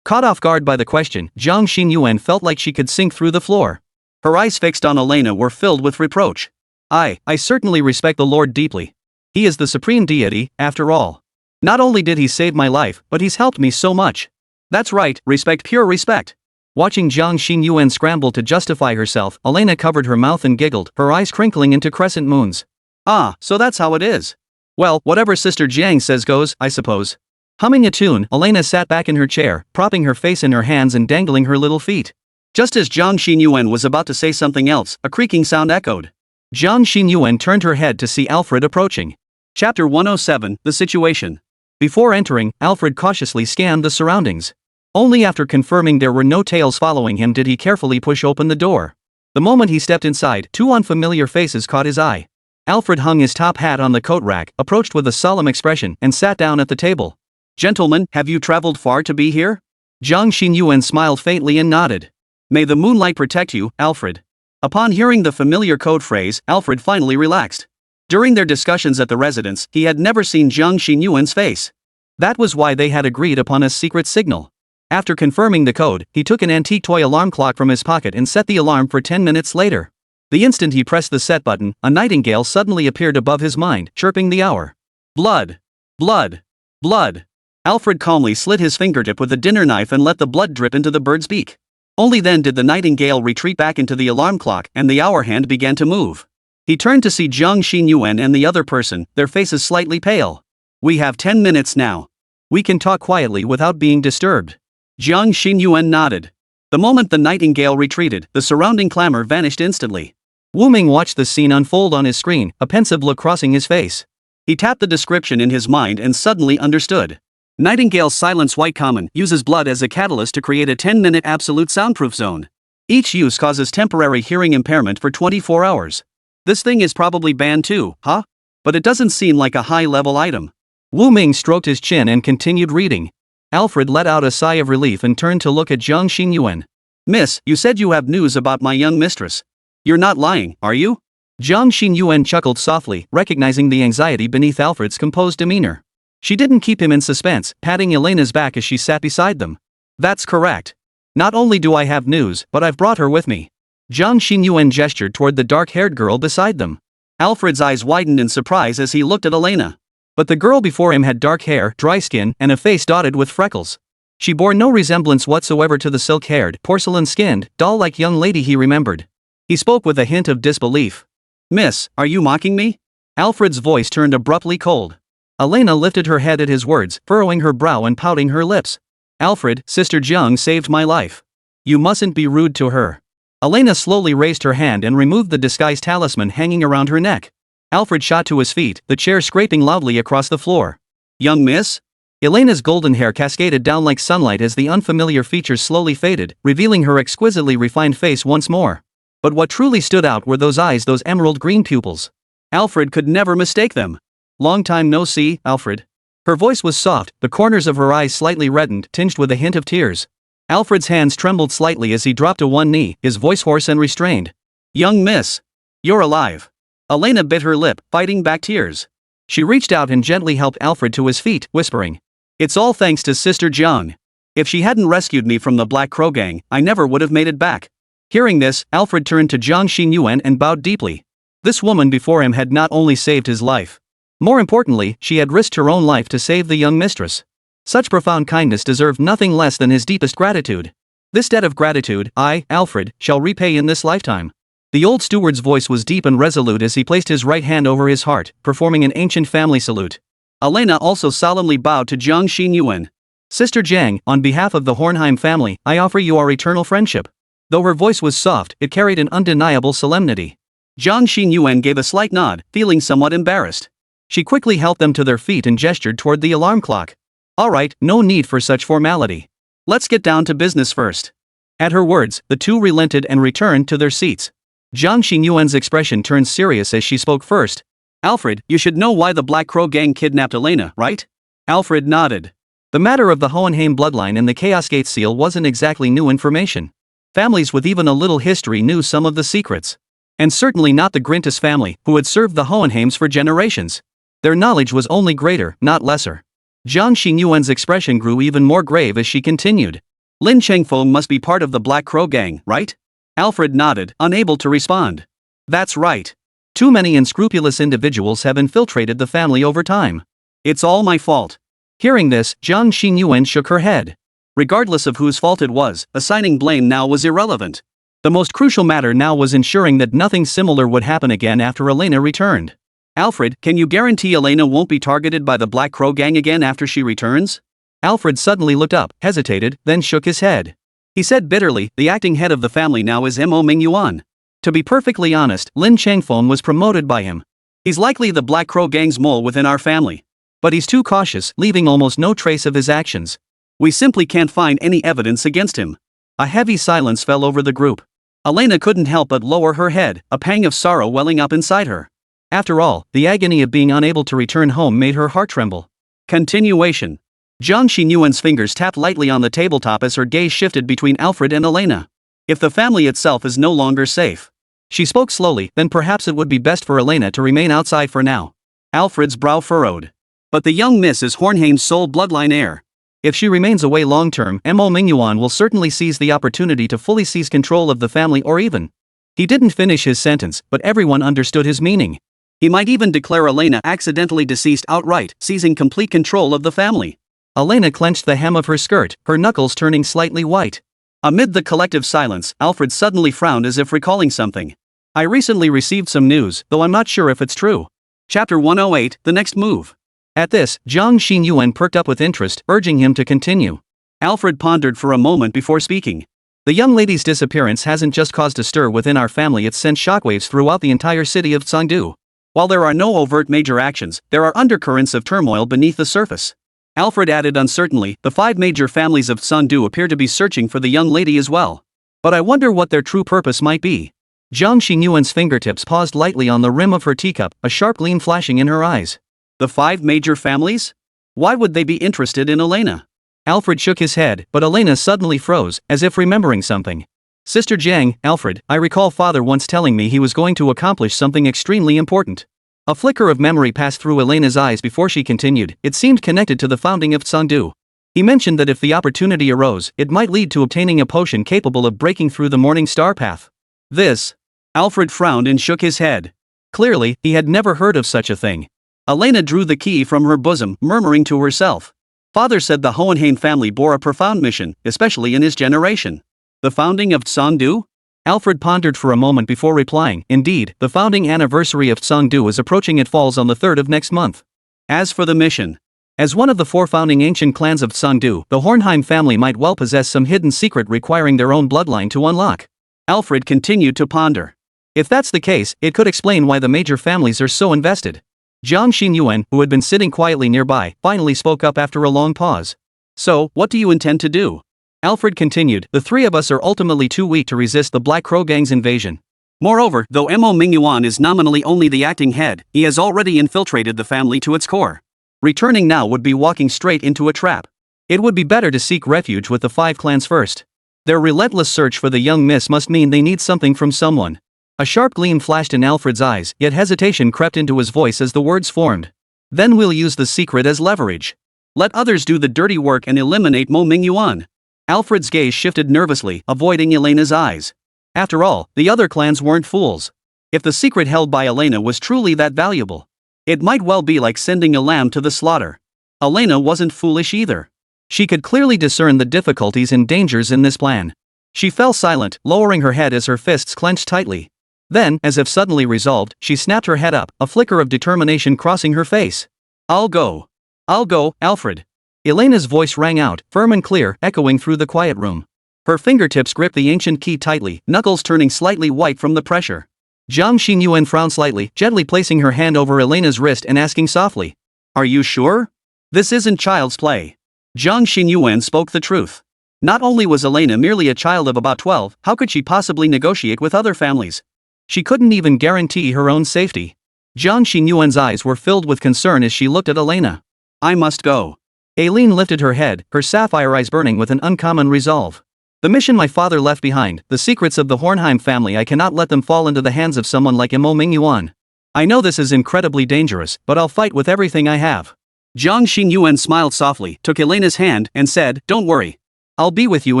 Caught off guard by the question, Zhang Xingyuan felt like she could sink through the floor. Her eyes fixed on Elena were filled with reproach. I certainly respect the Lord deeply. He is the supreme deity, after all. Not only did he save my life, but he's helped me so much. That's right, respect, pure respect. Watching Zhang Xingyuan scramble to justify herself, Elena covered her mouth and giggled, her eyes crinkling into crescent moons. Ah, so that's how it is. Well, whatever Sister Jiang says goes, I suppose. Humming a tune, Elena sat back in her chair, propping her face in her hands and dangling her little feet. Just as Zhang Xingyuan was about to say something else, a creaking sound echoed. Zhang Xingyuan turned her head to see Alfred approaching. Chapter 107, The Situation. Before entering, Alfred cautiously scanned the surroundings. Only after confirming there were no tails following him did he carefully push open the door. The moment he stepped inside, two unfamiliar faces caught his eye. Alfred hung his top hat on the coat rack, approached with a solemn expression, and sat down at the table. Gentlemen, have you traveled far to be here? Jiang Xinyuan smiled faintly and nodded. May the moonlight protect you, Alfred. Upon hearing the familiar code phrase, Alfred finally relaxed. During their discussions at the residence, he had never seen Jiang Xinyuan's face. That was why they had agreed upon a secret signal. After confirming the code, he took an antique toy alarm clock from his pocket and set the alarm for 10 minutes later. The instant he pressed the set button, a nightingale suddenly appeared above his mind, chirping the hour. Blood! Blood! Blood! Alfred calmly slit his fingertip with a dinner knife and let the blood drip into the bird's beak. Only then did the nightingale retreat back into the alarm clock and the hour hand began to move. He turned to see Jiang Xinyuan and the other person, their faces slightly pale. We have 10 minutes now. We can talk quietly without being disturbed. Jiang Xinyuan nodded. The moment the nightingale retreated, the surrounding clamor vanished instantly. Wu Ming watched the scene unfold on his screen, a pensive look crossing his face. He tapped the description in his mind and suddenly understood. Nightingale's Silence White Common uses blood as a catalyst to create a 10-minute absolute soundproof zone. Each use causes temporary hearing impairment for 24 hours. This thing is probably banned too, huh? But it doesn't seem like a high-level item. Wu Ming stroked his chin and continued reading. Alfred let out a sigh of relief and turned to look at Jiang Xinyuan. Miss, you said you have news about my young mistress. You're not lying, are you? Jiang Xinyuan chuckled softly, recognizing the anxiety beneath Alfred's composed demeanor. She didn't keep him in suspense, patting Elena's back as she sat beside them. That's correct. Not only do I have news, but I've brought her with me. Jiang Xinyuan gestured toward the dark-haired girl beside them. Alfred's eyes widened in surprise as he looked at Elena. But the girl before him had dark hair, dry skin, and a face dotted with freckles. She bore no resemblance whatsoever to the silk-haired, porcelain-skinned, doll-like young lady he remembered. He spoke with a hint of disbelief. Miss, are you mocking me? Alfred's voice turned abruptly cold. Elena lifted her head at his words, furrowing her brow and pouting her lips. Alfred, Sister Jiang saved my life. You mustn't be rude to her. Elena slowly raised her hand and removed the disguised talisman hanging around her neck. Alfred shot to his feet, the chair scraping loudly across the floor. Young miss? Elena's golden hair cascaded down like sunlight as the unfamiliar features slowly faded, revealing her exquisitely refined face once more. But what truly stood out were those eyes, those emerald green pupils. Alfred could never mistake them. Long time no see, Alfred. Her voice was soft, the corners of her eyes slightly reddened, tinged with a hint of tears. Alfred's hands trembled slightly as he dropped to one knee, his voice hoarse and restrained. Young miss. You're alive. Elena bit her lip, fighting back tears. She reached out and gently helped Alfred to his feet, whispering. It's all thanks to Sister Jiang. If she hadn't rescued me from the Black Crow gang, I never would have made it back. Hearing this, Alfred turned to Jiang Xinyuan and bowed deeply. This woman before him had not only saved his life. More importantly, she had risked her own life to save the young mistress. Such profound kindness deserved nothing less than his deepest gratitude. This debt of gratitude, I, Alfred, shall repay in this lifetime. The old steward's voice was deep and resolute as he placed his right hand over his heart, performing an ancient family salute. Elena also solemnly bowed to Jiang Xinyuan. Sister Jiang, on behalf of the Hornheim family, I offer you our eternal friendship. Though her voice was soft, it carried an undeniable solemnity. Jiang Xinyuan gave a slight nod, feeling somewhat embarrassed. She quickly helped them to their feet and gestured toward the alarm clock. All right, no need for such formality. Let's get down to business first. At her words, the two relented and returned to their seats. Jiang Xinyuan's expression turned serious as she spoke first. Alfred, you should know why the Black Crow gang kidnapped Elena, right? Alfred nodded. The matter of the Hohenheim bloodline and the Chaos Gate seal wasn't exactly new information. Families with even a little history knew some of the secrets. And certainly not the Grintus family, who had served the Hohenheims for generations. Their knowledge was only greater, not lesser. Jiang Xinyuan's expression grew even more grave as she continued. Lin Chengfeng must be part of the Black Crow gang, right? Alfred nodded, unable to respond. That's right. Too many unscrupulous individuals have infiltrated the family over time. It's all my fault. Hearing this, Jiang Xinyuan shook her head. Regardless of whose fault it was, assigning blame now was irrelevant. The most crucial matter now was ensuring that nothing similar would happen again after Elena returned. Alfred, can you guarantee Elena won't be targeted by the Black Crow gang again after she returns? Alfred suddenly looked up, hesitated, then shook his head. He said bitterly, the acting head of the family now is Mo Mingyuan. To be perfectly honest, Lin Chengfeng was promoted by him. He's likely the Black Crow gang's mole within our family. But he's too cautious, leaving almost no trace of his actions. We simply can't find any evidence against him. A heavy silence fell over the group. Elena couldn't help but lower her head, a pang of sorrow welling up inside her. After all, the agony of being unable to return home made her heart tremble. Continuation. Jiang Xinyuan's fingers tapped lightly on the tabletop as her gaze shifted between Alfred and Elena. If the family itself is no longer safe. She spoke slowly, then perhaps it would be best for Elena to remain outside for now. Alfred's brow furrowed. But the young miss is Hornheim's sole bloodline heir. If she remains away long-term, Mo Mingyuan will certainly seize the opportunity to fully seize control of the family or even. He didn't finish his sentence, but everyone understood his meaning. He might even declare Elena accidentally deceased outright, seizing complete control of the family. Elena clenched the hem of her skirt, her knuckles turning slightly white. Amid the collective silence, Alfred suddenly frowned as if recalling something. I recently received some news, though I'm not sure if it's true. Chapter 108, The Next Move. At this, Jiang Xinyuan perked up with interest, urging him to continue. Alfred pondered for a moment before speaking. The young lady's disappearance hasn't just caused a stir within our family, it's sent shockwaves throughout the entire city of Chengdu. While there are no overt major actions, there are undercurrents of turmoil beneath the surface. Alfred added uncertainly, the 5 major families of Chengdu appear to be searching for the young lady as well. But I wonder what their true purpose might be. Jiang Xinyuan's fingertips paused lightly on the rim of her teacup, a sharp gleam flashing in her eyes. The 5 major families? Why would they be interested in Elena? Alfred shook his head, but Elena suddenly froze, as if remembering something. Sister Jiang, Alfred, I recall father once telling me he was going to accomplish something extremely important. A flicker of memory passed through Elena's eyes before she continued. It seemed connected to the founding of Chengdu. He mentioned that if the opportunity arose, it might lead to obtaining a potion capable of breaking through the Morning Star path. This. Alfred frowned and shook his head. Clearly, he had never heard of such a thing. Elena drew the key from her bosom, murmuring to herself. Father said the Hohenheim family bore a profound mission, especially in his generation. The founding of Chengdu? Alfred pondered for a moment before replying. Indeed, the founding anniversary of Chengdu is approaching. It falls on the 3rd of next month. As for the mission, as one of the 4 founding ancient clans of Chengdu, the Hohenheim family might well possess some hidden secret requiring their own bloodline to unlock. Alfred continued to ponder. If that's the case, it could explain why the major families are so invested. Jiang Xinyuan, who had been sitting quietly nearby, finally spoke up after a long pause. So, what do you intend to do? Alfred continued, the 3 of us are ultimately too weak to resist the Black Crow Gang's invasion. Moreover, though Mo Mingyuan is nominally only the acting head, he has already infiltrated the family to its core. Returning now would be walking straight into a trap. It would be better to seek refuge with the 5 clans first. Their relentless search for the young miss must mean they need something from someone. A sharp gleam flashed in Alfred's eyes, yet hesitation crept into his voice as the words formed. Then we'll use the secret as leverage. Let others do the dirty work and eliminate Mo Mingyuan. Alfred's gaze shifted nervously, avoiding Elena's eyes. After all, the other clans weren't fools. If the secret held by Elena was truly that valuable, it might well be like sending a lamb to the slaughter. Elena wasn't foolish either. She could clearly discern the difficulties and dangers in this plan. She fell silent, lowering her head as her fists clenched tightly. Then, as if suddenly resolved, she snapped her head up, a flicker of determination crossing her face. I'll go, Alfred. Elena's voice rang out, firm and clear, echoing through the quiet room. Her fingertips gripped the ancient key tightly, knuckles turning slightly white from the pressure. Jiang Xinyuan frowned slightly, gently placing her hand over Elena's wrist and asking softly, are you sure? This isn't child's play. Jiang Xinyuan spoke the truth. Not only was Elena merely a child of about 12, how could she possibly negotiate with other families? She couldn't even guarantee her own safety. Jiang Xinyuan's eyes were filled with concern as she looked at Elena. I must go. Aileen lifted her head, her sapphire eyes burning with an uncommon resolve. The mission my father left behind, the secrets of the Hohenheim family, I cannot let them fall into the hands of someone like Mo Mingyuan. I know this is incredibly dangerous, but I'll fight with everything I have. Jiang Xinyuan smiled softly, took Elena's hand, and said, don't worry. I'll be with you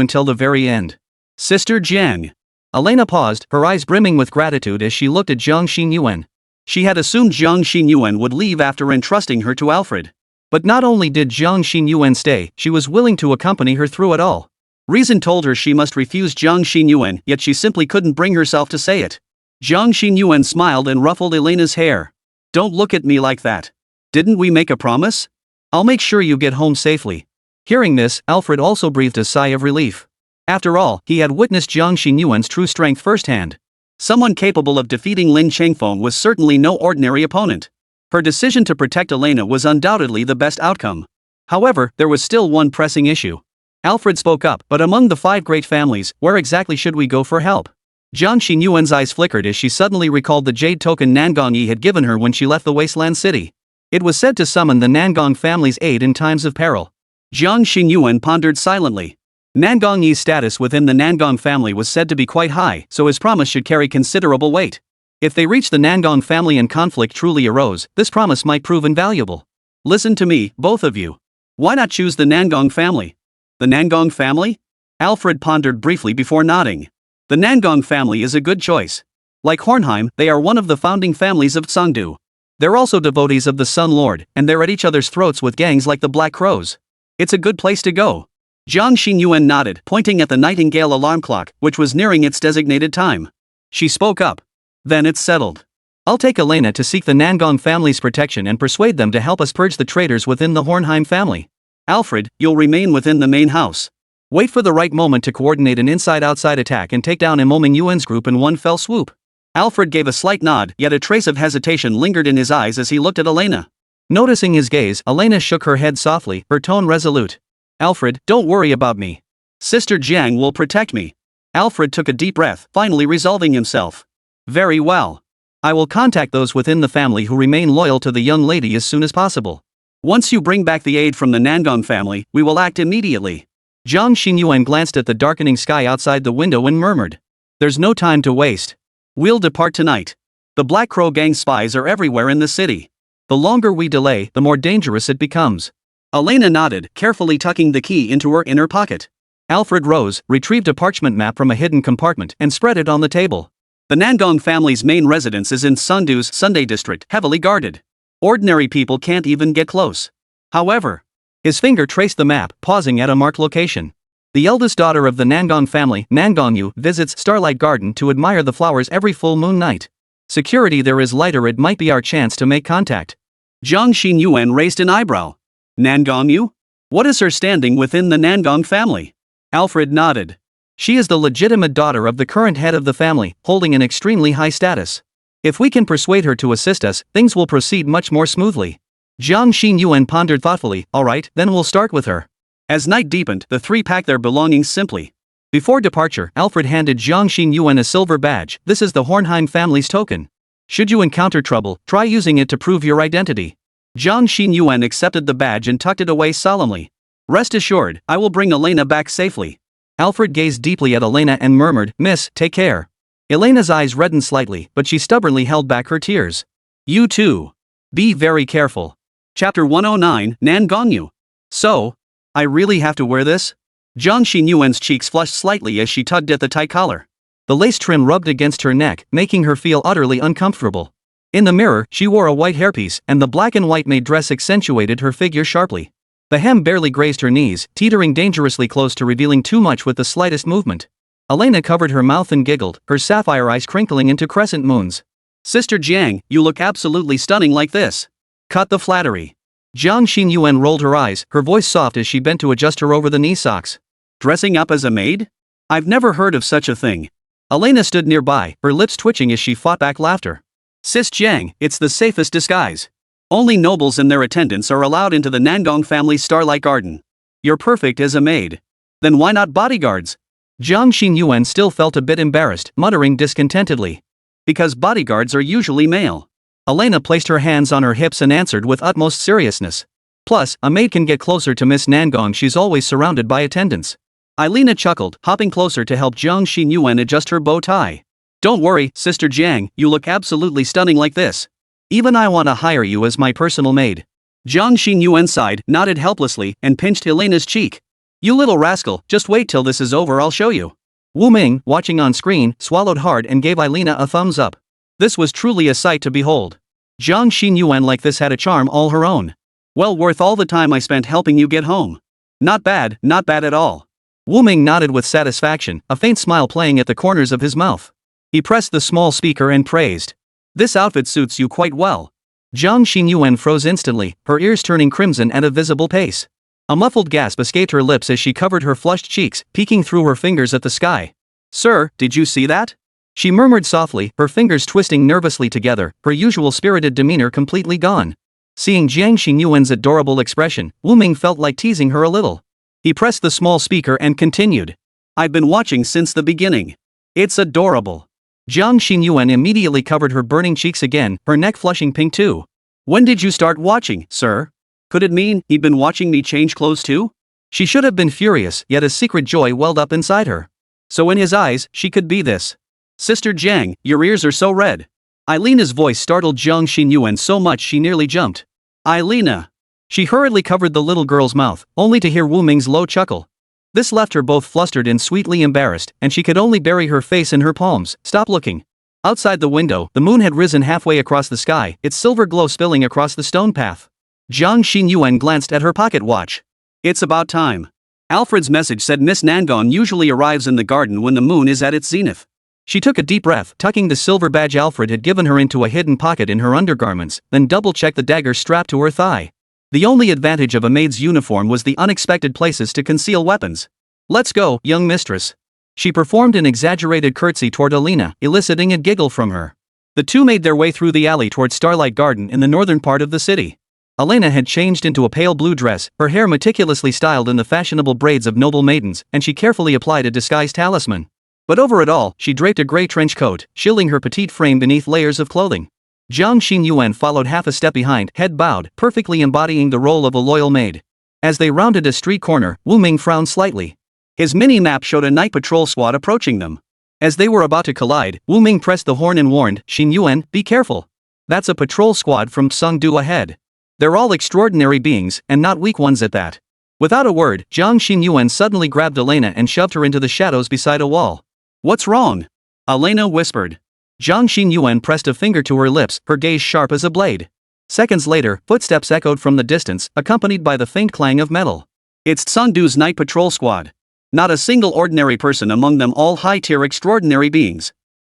until the very end. Sister Jiang. Elena paused, her eyes brimming with gratitude as she looked at Jiang Xinyuan. She had assumed Jiang Xinyuan would leave after entrusting her to Alfred. But not only did Jiang Xinyuan stay, she was willing to accompany her through it all. Reason told her she must refuse Jiang Xinyuan, yet she simply couldn't bring herself to say it. Jiang Xinyuan smiled and ruffled Elena's hair. Don't look at me like that. Didn't we make a promise? I'll make sure you get home safely. Hearing this, Alfred also breathed a sigh of relief. After all, he had witnessed Jiang Xinyuan's true strength firsthand. Someone capable of defeating Lin Chengfeng was certainly no ordinary opponent. Her decision to protect Elena was undoubtedly the best outcome. However, there was still one pressing issue. Alfred spoke up, but among the 5 great families, where exactly should we go for help? Jiang Xinyuan's eyes flickered as she suddenly recalled the jade token Nangong Yi had given her when she left the wasteland city. It was said to summon the Nangong family's aid in times of peril. Jiang Xinyuan pondered silently. Nangong Yi's status within the Nangong family was said to be quite high, so his promise should carry considerable weight. If they reached the Nangong family and conflict truly arose, this promise might prove invaluable. Listen to me, both of you. Why not choose the Nangong family? The Nangong family? Alfred pondered briefly before nodding. The Nangong family is a good choice. Like Hornheim, they are one of the founding families of Tsangdu. They're also devotees of the Sun Lord, and they're at each other's throats with gangs like the Black Crows. It's a good place to go. Jiang Xinyuan nodded, pointing at the Nightingale alarm clock, which was nearing its designated time. She spoke up. Then it's settled. I'll take Elena to seek the Nangong family's protection and persuade them to help us purge the traitors within the Hornheim family. Alfred, you'll remain within the main house. Wait for the right moment to coordinate an inside-outside attack and take down Imoming Yuan's group in one fell swoop. Alfred gave a slight nod, yet a trace of hesitation lingered in his eyes as he looked at Elena. Noticing his gaze, Elena shook her head softly, her tone resolute. Alfred, don't worry about me. Sister Jiang will protect me. Alfred took a deep breath, finally resolving himself. Very well. I will contact those within the family who remain loyal to the young lady as soon as possible. Once you bring back the aid from the Nangong family, we will act immediately. Jiang Xinyuan glanced at the darkening sky outside the window and murmured. There's no time to waste. We'll depart tonight. The Black Crow gang spies are everywhere in the city. The longer we delay, the more dangerous it becomes. Elena nodded, carefully tucking the key into her inner pocket. Alfred rose, retrieved a parchment map from a hidden compartment, and spread it on the table. The Nangong family's main residence is in Sundu's Sunday district, heavily guarded. Ordinary people can't even get close. However, his finger traced the map, pausing at a marked location. The eldest daughter of the Nangong family, Nangongyu, visits Starlight Garden to admire the flowers every full moon night. Security there is lighter, it might be our chance to make contact. Jiang Xinyuan raised an eyebrow. Nangongyu? What is her standing within the Nangong family? Alfred nodded. She is the legitimate daughter of the current head of the family, holding an extremely high status. If we can persuade her to assist us, things will proceed much more smoothly. Jiang Xinyuan pondered thoughtfully. Alright, then we'll start with her. As night deepened, the three packed their belongings simply. Before departure, Alfred handed Jiang Xinyuan a silver badge. This is the Hornheim family's token. Should you encounter trouble, try using it to prove your identity. Jiang Xinyuan accepted the badge and tucked it away solemnly. Rest assured, I will bring Elena back safely. Alfred gazed deeply at Elena and murmured, Miss, take care. Elena's eyes reddened slightly, but she stubbornly held back her tears. You too. Be very careful. Chapter 109, Nangongyu. So, I really have to wear this? Jiang Xinyuan's cheeks flushed slightly as she tugged at the tight collar. The lace trim rubbed against her neck, making her feel utterly uncomfortable. In the mirror, she wore a white hairpiece, and the black and white maid dress accentuated her figure sharply. The hem barely grazed her knees, teetering dangerously close to revealing too much with the slightest movement. Elena covered her mouth and giggled, her sapphire eyes crinkling into crescent moons. Sister Jiang, you look absolutely stunning like this. Cut the flattery. Jiang Xinyuan rolled her eyes, her voice soft as she bent to adjust her over-the-knee socks. Dressing up as a maid? I've never heard of such a thing. Elena stood nearby, her lips twitching as she fought back laughter. Sis Jiang, it's the safest disguise. Only nobles and their attendants are allowed into the Nangong family's Starlight Garden. You're perfect as a maid. Then why not bodyguards? Jiang Xinyuan still felt a bit embarrassed, muttering discontentedly. Because bodyguards are usually male. Elena placed her hands on her hips and answered with utmost seriousness. Plus, a maid can get closer to Miss Nangong, she's always surrounded by attendants. Elena chuckled, hopping closer to help Jiang Xinyuan adjust her bow tie. Don't worry, Sister Jiang, you look absolutely stunning like this. Even I want to hire you as my personal maid. Jiang Xinyuan sighed, nodded helplessly, and pinched Elena's cheek. You little rascal, just wait till this is over, I'll show you. Wu Ming, watching on screen, swallowed hard and gave Elena a thumbs up. This was truly a sight to behold. Jiang Xinyuan like this had a charm all her own. Well worth all the time I spent helping you get home. Not bad at all. Wu Ming nodded with satisfaction, a faint smile playing at the corners of his mouth. He pressed the small speaker and praised. This outfit suits you quite well. Jiang Xinyuan froze instantly, her ears turning crimson at a visible pace. A muffled gasp escaped her lips as she covered her flushed cheeks, peeking through her fingers at the sky. Sir, did you see that? She murmured softly, her fingers twisting nervously together, her usual spirited demeanor completely gone. Seeing Jiang Xinyuan's adorable expression, Wu Ming felt like teasing her a little. He pressed the small speaker and continued. I've been watching since the beginning. It's adorable. Jiang Xinyuan immediately covered her burning cheeks again, her neck flushing pink too. When did you start watching, sir? Could it mean he'd been watching me change clothes too? She should have been furious, yet a secret joy welled up inside her. So in his eyes, she could be this. Sister Jiang, your ears are so red. Eilena's voice startled Jiang Xinyuan so much she nearly jumped. Eilena. She hurriedly covered the little girl's mouth, only to hear Wu Ming's low chuckle. This left her both flustered and sweetly embarrassed, and she could only bury her face in her palms. Stop looking. Outside the window, the moon had risen halfway across the sky, its silver glow spilling across the stone path. Jiang Xinyuan glanced at her pocket watch. It's about time. Alfred's message said Miss Nangon usually arrives in the garden when the moon is at its zenith. She took a deep breath, tucking the silver badge Alfred had given her into a hidden pocket in her undergarments, then double-checked the dagger strapped to her thigh. The only advantage of a maid's uniform was the unexpected places to conceal weapons. Let's go, young mistress. She performed an exaggerated curtsy toward Alina, eliciting a giggle from her. The two made their way through the alley toward Starlight Garden in the northern part of the city. Alina had changed into a pale blue dress, her hair meticulously styled in the fashionable braids of noble maidens, and she carefully applied a disguised talisman. But over it all, she draped a gray trench coat, shielding her petite frame beneath layers of clothing. Jiang Xinyuan followed half a step behind, head bowed, perfectly embodying the role of a loyal maid. As they rounded a street corner, Wu Ming frowned slightly. His mini-map showed a night patrol squad approaching them. As they were about to collide, Wu Ming pressed the horn and warned, Xinyuan, be careful. That's a patrol squad from Chengdu ahead. They're all extraordinary beings, and not weak ones at that. Without a word, Jiang Xinyuan suddenly grabbed Elena and shoved her into the shadows beside a wall. What's wrong? Elena whispered. Jiang Xinyuan pressed a finger to her lips, her gaze sharp as a blade. Seconds later, footsteps echoed from the distance, accompanied by the faint clang of metal. It's Chengdu's night patrol squad. Not a single ordinary person among them, all high-tier extraordinary beings.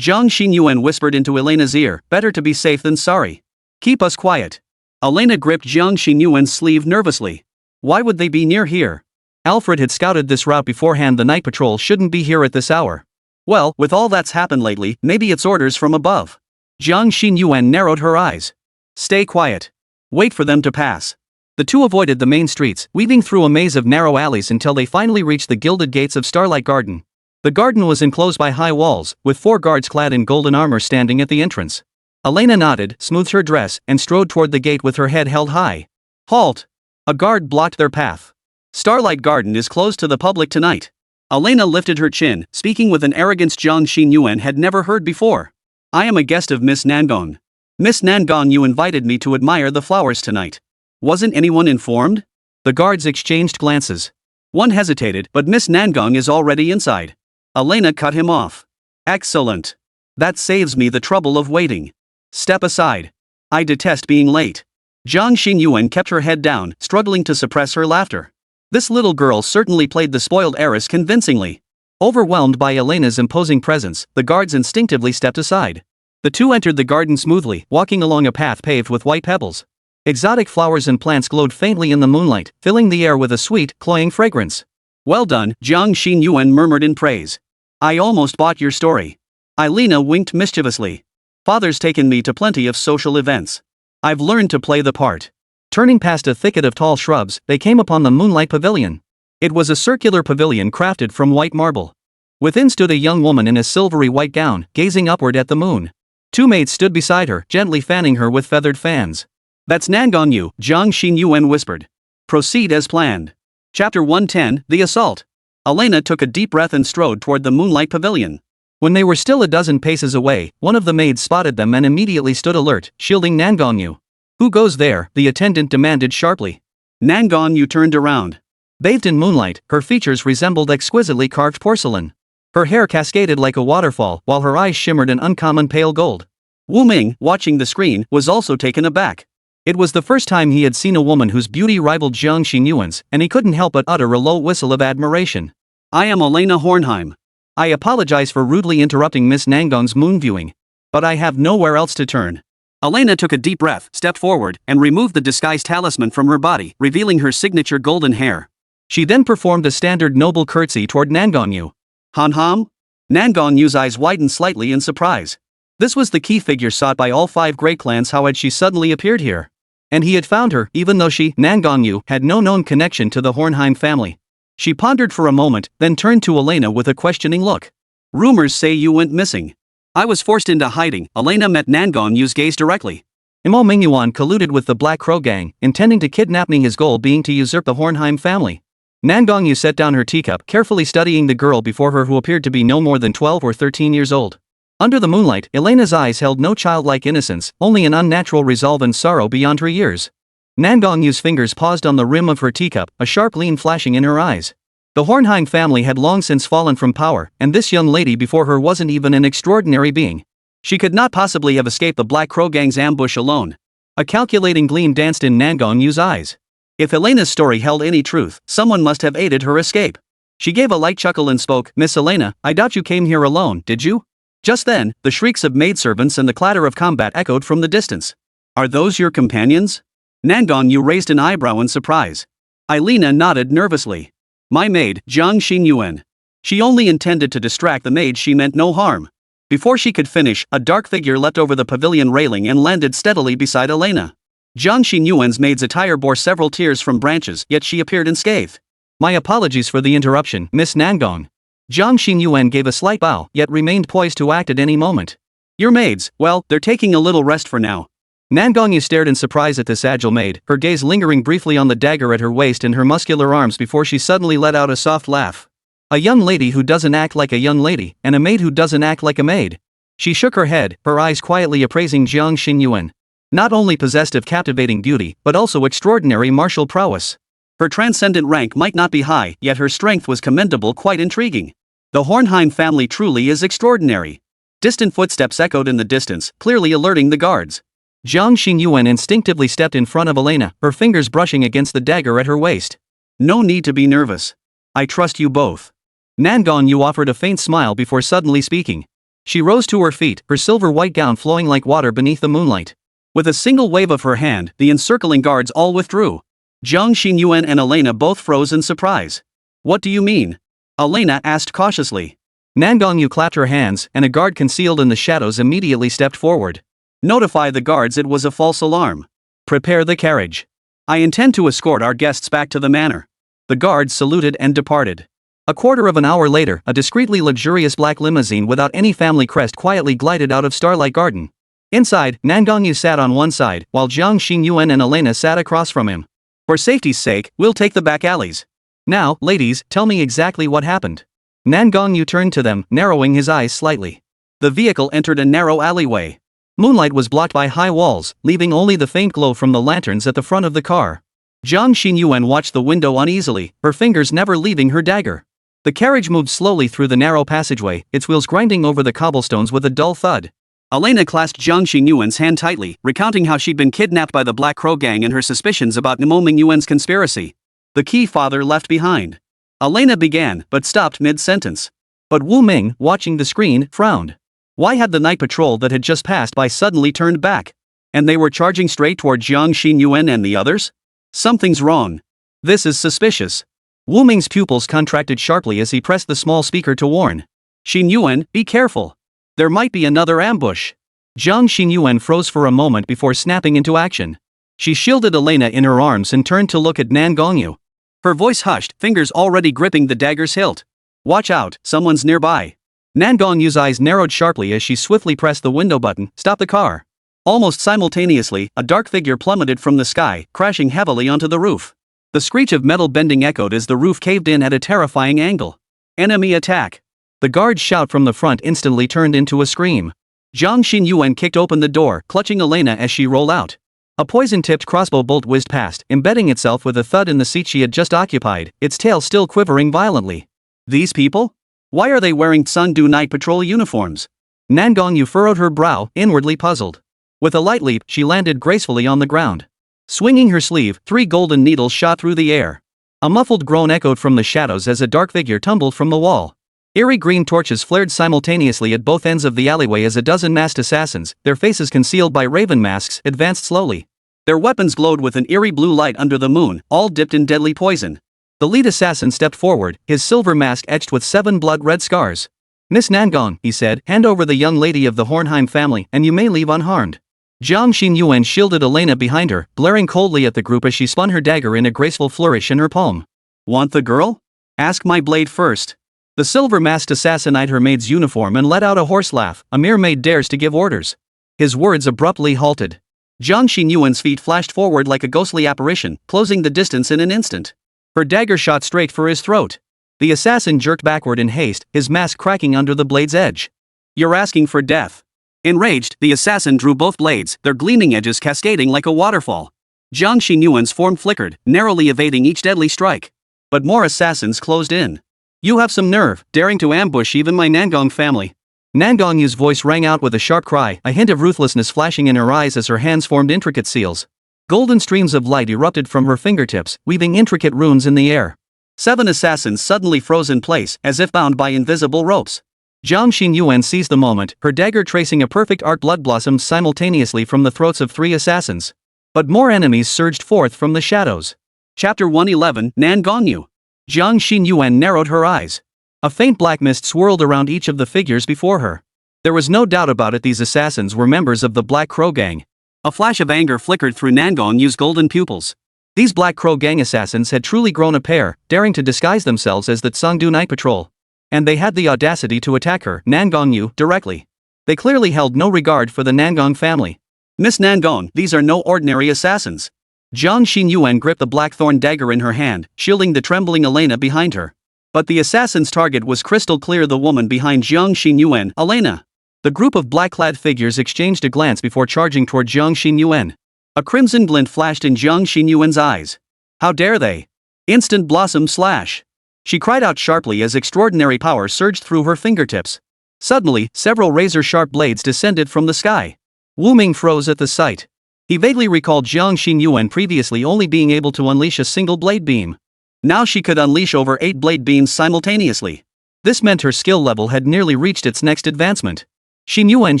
Jiang Xinyuan whispered into Elena's ear, better to be safe than sorry. Keep us quiet. Elena gripped Jiang Xinyuan's sleeve nervously. Why would they be near here? Alfred had scouted this route beforehand. The night patrol shouldn't be here at this hour. Well, with all that's happened lately, maybe it's orders from above. Jiang Xinyuan narrowed her eyes. Stay quiet. Wait for them to pass. The two avoided the main streets, weaving through a maze of narrow alleys until they finally reached the gilded gates of Starlight Garden. The garden was enclosed by high walls, with 4 guards clad in golden armor standing at the entrance. Elena nodded, smoothed her dress, and strode toward the gate with her head held high. Halt! A guard blocked their path. Starlight Garden is closed to the public tonight. Elena lifted her chin, speaking with an arrogance Jiang Xinyuan had never heard before. I am a guest of Miss Nangon. Miss Nangon, you invited me to admire the flowers tonight. Wasn't anyone informed? The guards exchanged glances. One hesitated, but Miss Nangon is already inside. Elena cut him off. Excellent. That saves me the trouble of waiting. Step aside. I detest being late. Jiang Xinyuan kept her head down, struggling to suppress her laughter. This little girl certainly played the spoiled heiress convincingly. Overwhelmed by Elena's imposing presence, the guards instinctively stepped aside. The two entered the garden smoothly, walking along a path paved with white pebbles. Exotic flowers and plants glowed faintly in the moonlight, filling the air with a sweet, cloying fragrance. Well done, Jiang Xinyuan murmured in praise. I almost bought your story. Elena winked mischievously. Father's taken me to plenty of social events. I've learned to play the part. Turning past a thicket of tall shrubs, they came upon the Moonlight Pavilion. It was a circular pavilion crafted from white marble. Within stood a young woman in a silvery white gown, gazing upward at the moon. 2 maids stood beside her, gently fanning her with feathered fans. That's Nangon Yu, Jiang Xinyuan whispered. Proceed as planned. Chapter 110, The Assault. Elena took a deep breath and strode toward the Moonlight Pavilion. When they were still a dozen paces away, one of the maids spotted them and immediately stood alert, shielding Nangon Yu. Who goes there? The attendant demanded sharply. Nangon Yu turned around. Bathed in moonlight, her features resembled exquisitely carved porcelain. Her hair cascaded like a waterfall, while her eyes shimmered an uncommon pale gold. Wu Ming, watching the screen, was also taken aback. It was the first time he had seen a woman whose beauty rivaled Jiang Xinyuan's, and he couldn't help but utter a low whistle of admiration. I am Elena Hornheim. I apologize for rudely interrupting Miss Nangon's moon viewing. But I have nowhere else to turn. Elena took a deep breath, stepped forward, and removed the disguised talisman from her body, revealing her signature golden hair. She then performed a standard noble curtsy toward Nangon Yu. Han-ham? Nangon Yu's eyes widened slightly in surprise. This was the key figure sought by all 5 great clans. How had she suddenly appeared here? And he had found her, even though she, Nangon Yu, had no known connection to the Hornheim family. She pondered for a moment, then turned to Elena with a questioning look. Rumors say you went missing. I was forced into hiding. Elena met Nangong-yu's gaze directly. Imo Mingyuan colluded with the Black Crow gang, intending to kidnap me, his goal being to usurp the Hornheim family. Nangong-yu set down her teacup, carefully studying the girl before her who appeared to be no more than 12 or 13 years old. Under the moonlight, Elena's eyes held no childlike innocence, only an unnatural resolve and sorrow beyond her years. Nangong-yu's fingers paused on the rim of her teacup, a sharp gleam flashing in her eyes. The Hornheim family had long since fallen from power, and this young lady before her wasn't even an extraordinary being. She could not possibly have escaped the Black Crow gang's ambush alone. A calculating gleam danced in Nangong-yu's eyes. If Elena's story held any truth, someone must have aided her escape. She gave a light chuckle and spoke, "Miss Elena, I doubt you came here alone, did you?" Just then, the shrieks of maidservants and the clatter of combat echoed from the distance. "Are those your companions?" Nangong-yu raised an eyebrow in surprise. Elena nodded nervously. "My maid, Jiang Xinyuan." She only intended to distract the maid, she meant no harm. Before she could finish, a dark figure leapt over the pavilion railing and landed steadily beside Elena. Jiang Xinyuan's maid's attire bore several tears from branches, yet she appeared unscathed. "My apologies for the interruption, Miss Nangong." Jiang Xinyuan gave a slight bow, yet remained poised to act at any moment. "Your maids, well, they're taking a little rest for now." Nangong stared in surprise at this agile maid, her gaze lingering briefly on the dagger at her waist and her muscular arms before she suddenly let out a soft laugh. A young lady who doesn't act like a young lady, and a maid who doesn't act like a maid. She shook her head, her eyes quietly appraising Jiang Xinyuan. Not only possessed of captivating beauty, but also extraordinary martial prowess. Her transcendent rank might not be high, yet her strength was commendable, quite intriguing. The Hornheim family truly is extraordinary. Distant footsteps echoed in the distance, clearly alerting the guards. Jiang Xinyuan instinctively stepped in front of Elena, her fingers brushing against the dagger at her waist. "No need to be nervous. I trust you both." Nangong-yu offered a faint smile before suddenly speaking. She rose to her feet, her silver-white gown flowing like water beneath the moonlight. With a single wave of her hand, the encircling guards all withdrew. Jiang Xinyuan and Elena both froze in surprise. "What do you mean?" Elena asked cautiously. Nangong-yu clapped her hands, and a guard concealed in the shadows immediately stepped forward. "Notify the guards it was a false alarm. Prepare the carriage. I intend to escort our guests back to the manor." The guards saluted and departed. A quarter of an hour later, a discreetly luxurious black limousine without any family crest quietly glided out of Starlight Garden. Inside, Nangong-yu sat on one side, while Jiang Xinyuan and Elena sat across from him. "For safety's sake, we'll take the back alleys. Now, ladies, tell me exactly what happened." Nangong-yu turned to them, narrowing his eyes slightly. The vehicle entered a narrow alleyway. Moonlight was blocked by high walls, leaving only the faint glow from the lanterns at the front of the car. Jiang Xinyuan watched the window uneasily, her fingers never leaving her dagger. The carriage moved slowly through the narrow passageway, its wheels grinding over the cobblestones with a dull thud. Elena clasped Jiang Xinyuan's hand tightly, recounting how she'd been kidnapped by the Black Crow gang and her suspicions about Imo Mingyuan's conspiracy. The key father left behind. Elena began, but stopped mid-sentence. But Wu Ming, watching the screen, frowned. Why had the night patrol that had just passed by suddenly turned back? And they were charging straight toward Jiang Xinyuan and the others? Something's wrong. This is suspicious. Wu Ming's pupils contracted sharply as he pressed the small speaker to warn. "Xinyuan, be careful. There might be another ambush." Jiang Xinyuan froze for a moment before snapping into action. She shielded Elena in her arms and turned to look at Nangong-yu. Her voice hushed, fingers already gripping the dagger's hilt. "Watch out, someone's nearby." Nangong-yu's eyes narrowed sharply as she swiftly pressed the window button, "Stop the car." Almost simultaneously, a dark figure plummeted from the sky, crashing heavily onto the roof. The screech of metal bending echoed as the roof caved in at a terrifying angle. "Enemy attack!" The guard's shout from the front instantly turned into a scream. Jiang Xinyuan kicked open the door, clutching Elena as she rolled out. A poison-tipped crossbow bolt whizzed past, embedding itself with a thud in the seat she had just occupied, its tail still quivering violently. "These people? Why are they wearing Tsundu Night Patrol uniforms?" Nangong-yu furrowed her brow, inwardly puzzled. With a light leap, she landed gracefully on the ground. Swinging her sleeve, 3 golden needles shot through the air. A muffled groan echoed from the shadows as a dark figure tumbled from the wall. Eerie green torches flared simultaneously at both ends of the alleyway as a dozen masked assassins, their faces concealed by raven masks, advanced slowly. Their weapons glowed with an eerie blue light under the moon, all dipped in deadly poison. The lead assassin stepped forward, his silver mask etched with 7 blood-red scars. "Miss Nangong," he said, "hand over the young lady of the Hornheim family, and you may leave unharmed." Jiang Xinyuan shielded Elena behind her, glaring coldly at the group as she spun her dagger in a graceful flourish in her palm. "Want the girl? Ask my blade first." The silver-masked assassin eyed her maid's uniform and let out a hoarse laugh. A mere maid dares to give orders. His words abruptly halted. Jiang Xinyuan's feet flashed forward like a ghostly apparition, closing the distance in an instant. Her dagger shot straight for his throat. The assassin jerked backward in haste, his mask cracking under the blade's edge. "You're asking for death." Enraged, the assassin drew both blades, their gleaming edges cascading like a waterfall. Jiang Xinyuan's form flickered, narrowly evading each deadly strike. But more assassins closed in. "You have some nerve, daring to ambush even my Nangong family." Nangong's voice rang out with a sharp cry, a hint of ruthlessness flashing in her eyes as her hands formed intricate seals. Golden streams of light erupted from her fingertips, weaving intricate runes in the air. 7 assassins suddenly froze in place, as if bound by invisible ropes. Jiang Xinyuan seized the moment, her dagger tracing a perfect arc. Blood blossomed simultaneously from the throats of 3 assassins. But more enemies surged forth from the shadows. Chapter 111, Nangongyu. Jiang Xinyuan narrowed her eyes. A faint black mist swirled around each of the figures before her. There was no doubt about it, these assassins were members of the Black Crow Gang. A flash of anger flickered through Nangong's golden pupils. These Black Crow Gang assassins had truly grown a pair, daring to disguise themselves as the Tsangdu Night Patrol. And they had the audacity to attack her, Nangongyu, directly. They clearly held no regard for the Nangong family. "Miss Nangong, these are no ordinary assassins." Jiang Xinyuan gripped the blackthorn dagger in her hand, shielding the trembling Elena behind her. But the assassin's target was crystal clear, the woman behind Jiang Xinyuan, Elena. The group of black-clad figures exchanged a glance before charging toward Jiang Xinyuan. A crimson glint flashed in Jiang Xinyuan's eyes. "How dare they!" Instant blossom slash. She cried out sharply as extraordinary power surged through her fingertips. Suddenly, several razor-sharp blades descended from the sky. Wu Ming froze at the sight. He vaguely recalled Jiang Xinyuan previously only being able to unleash a single blade beam. Now she could unleash over 8 blade beams simultaneously. This meant her skill level had nearly reached its next advancement. Xinyuan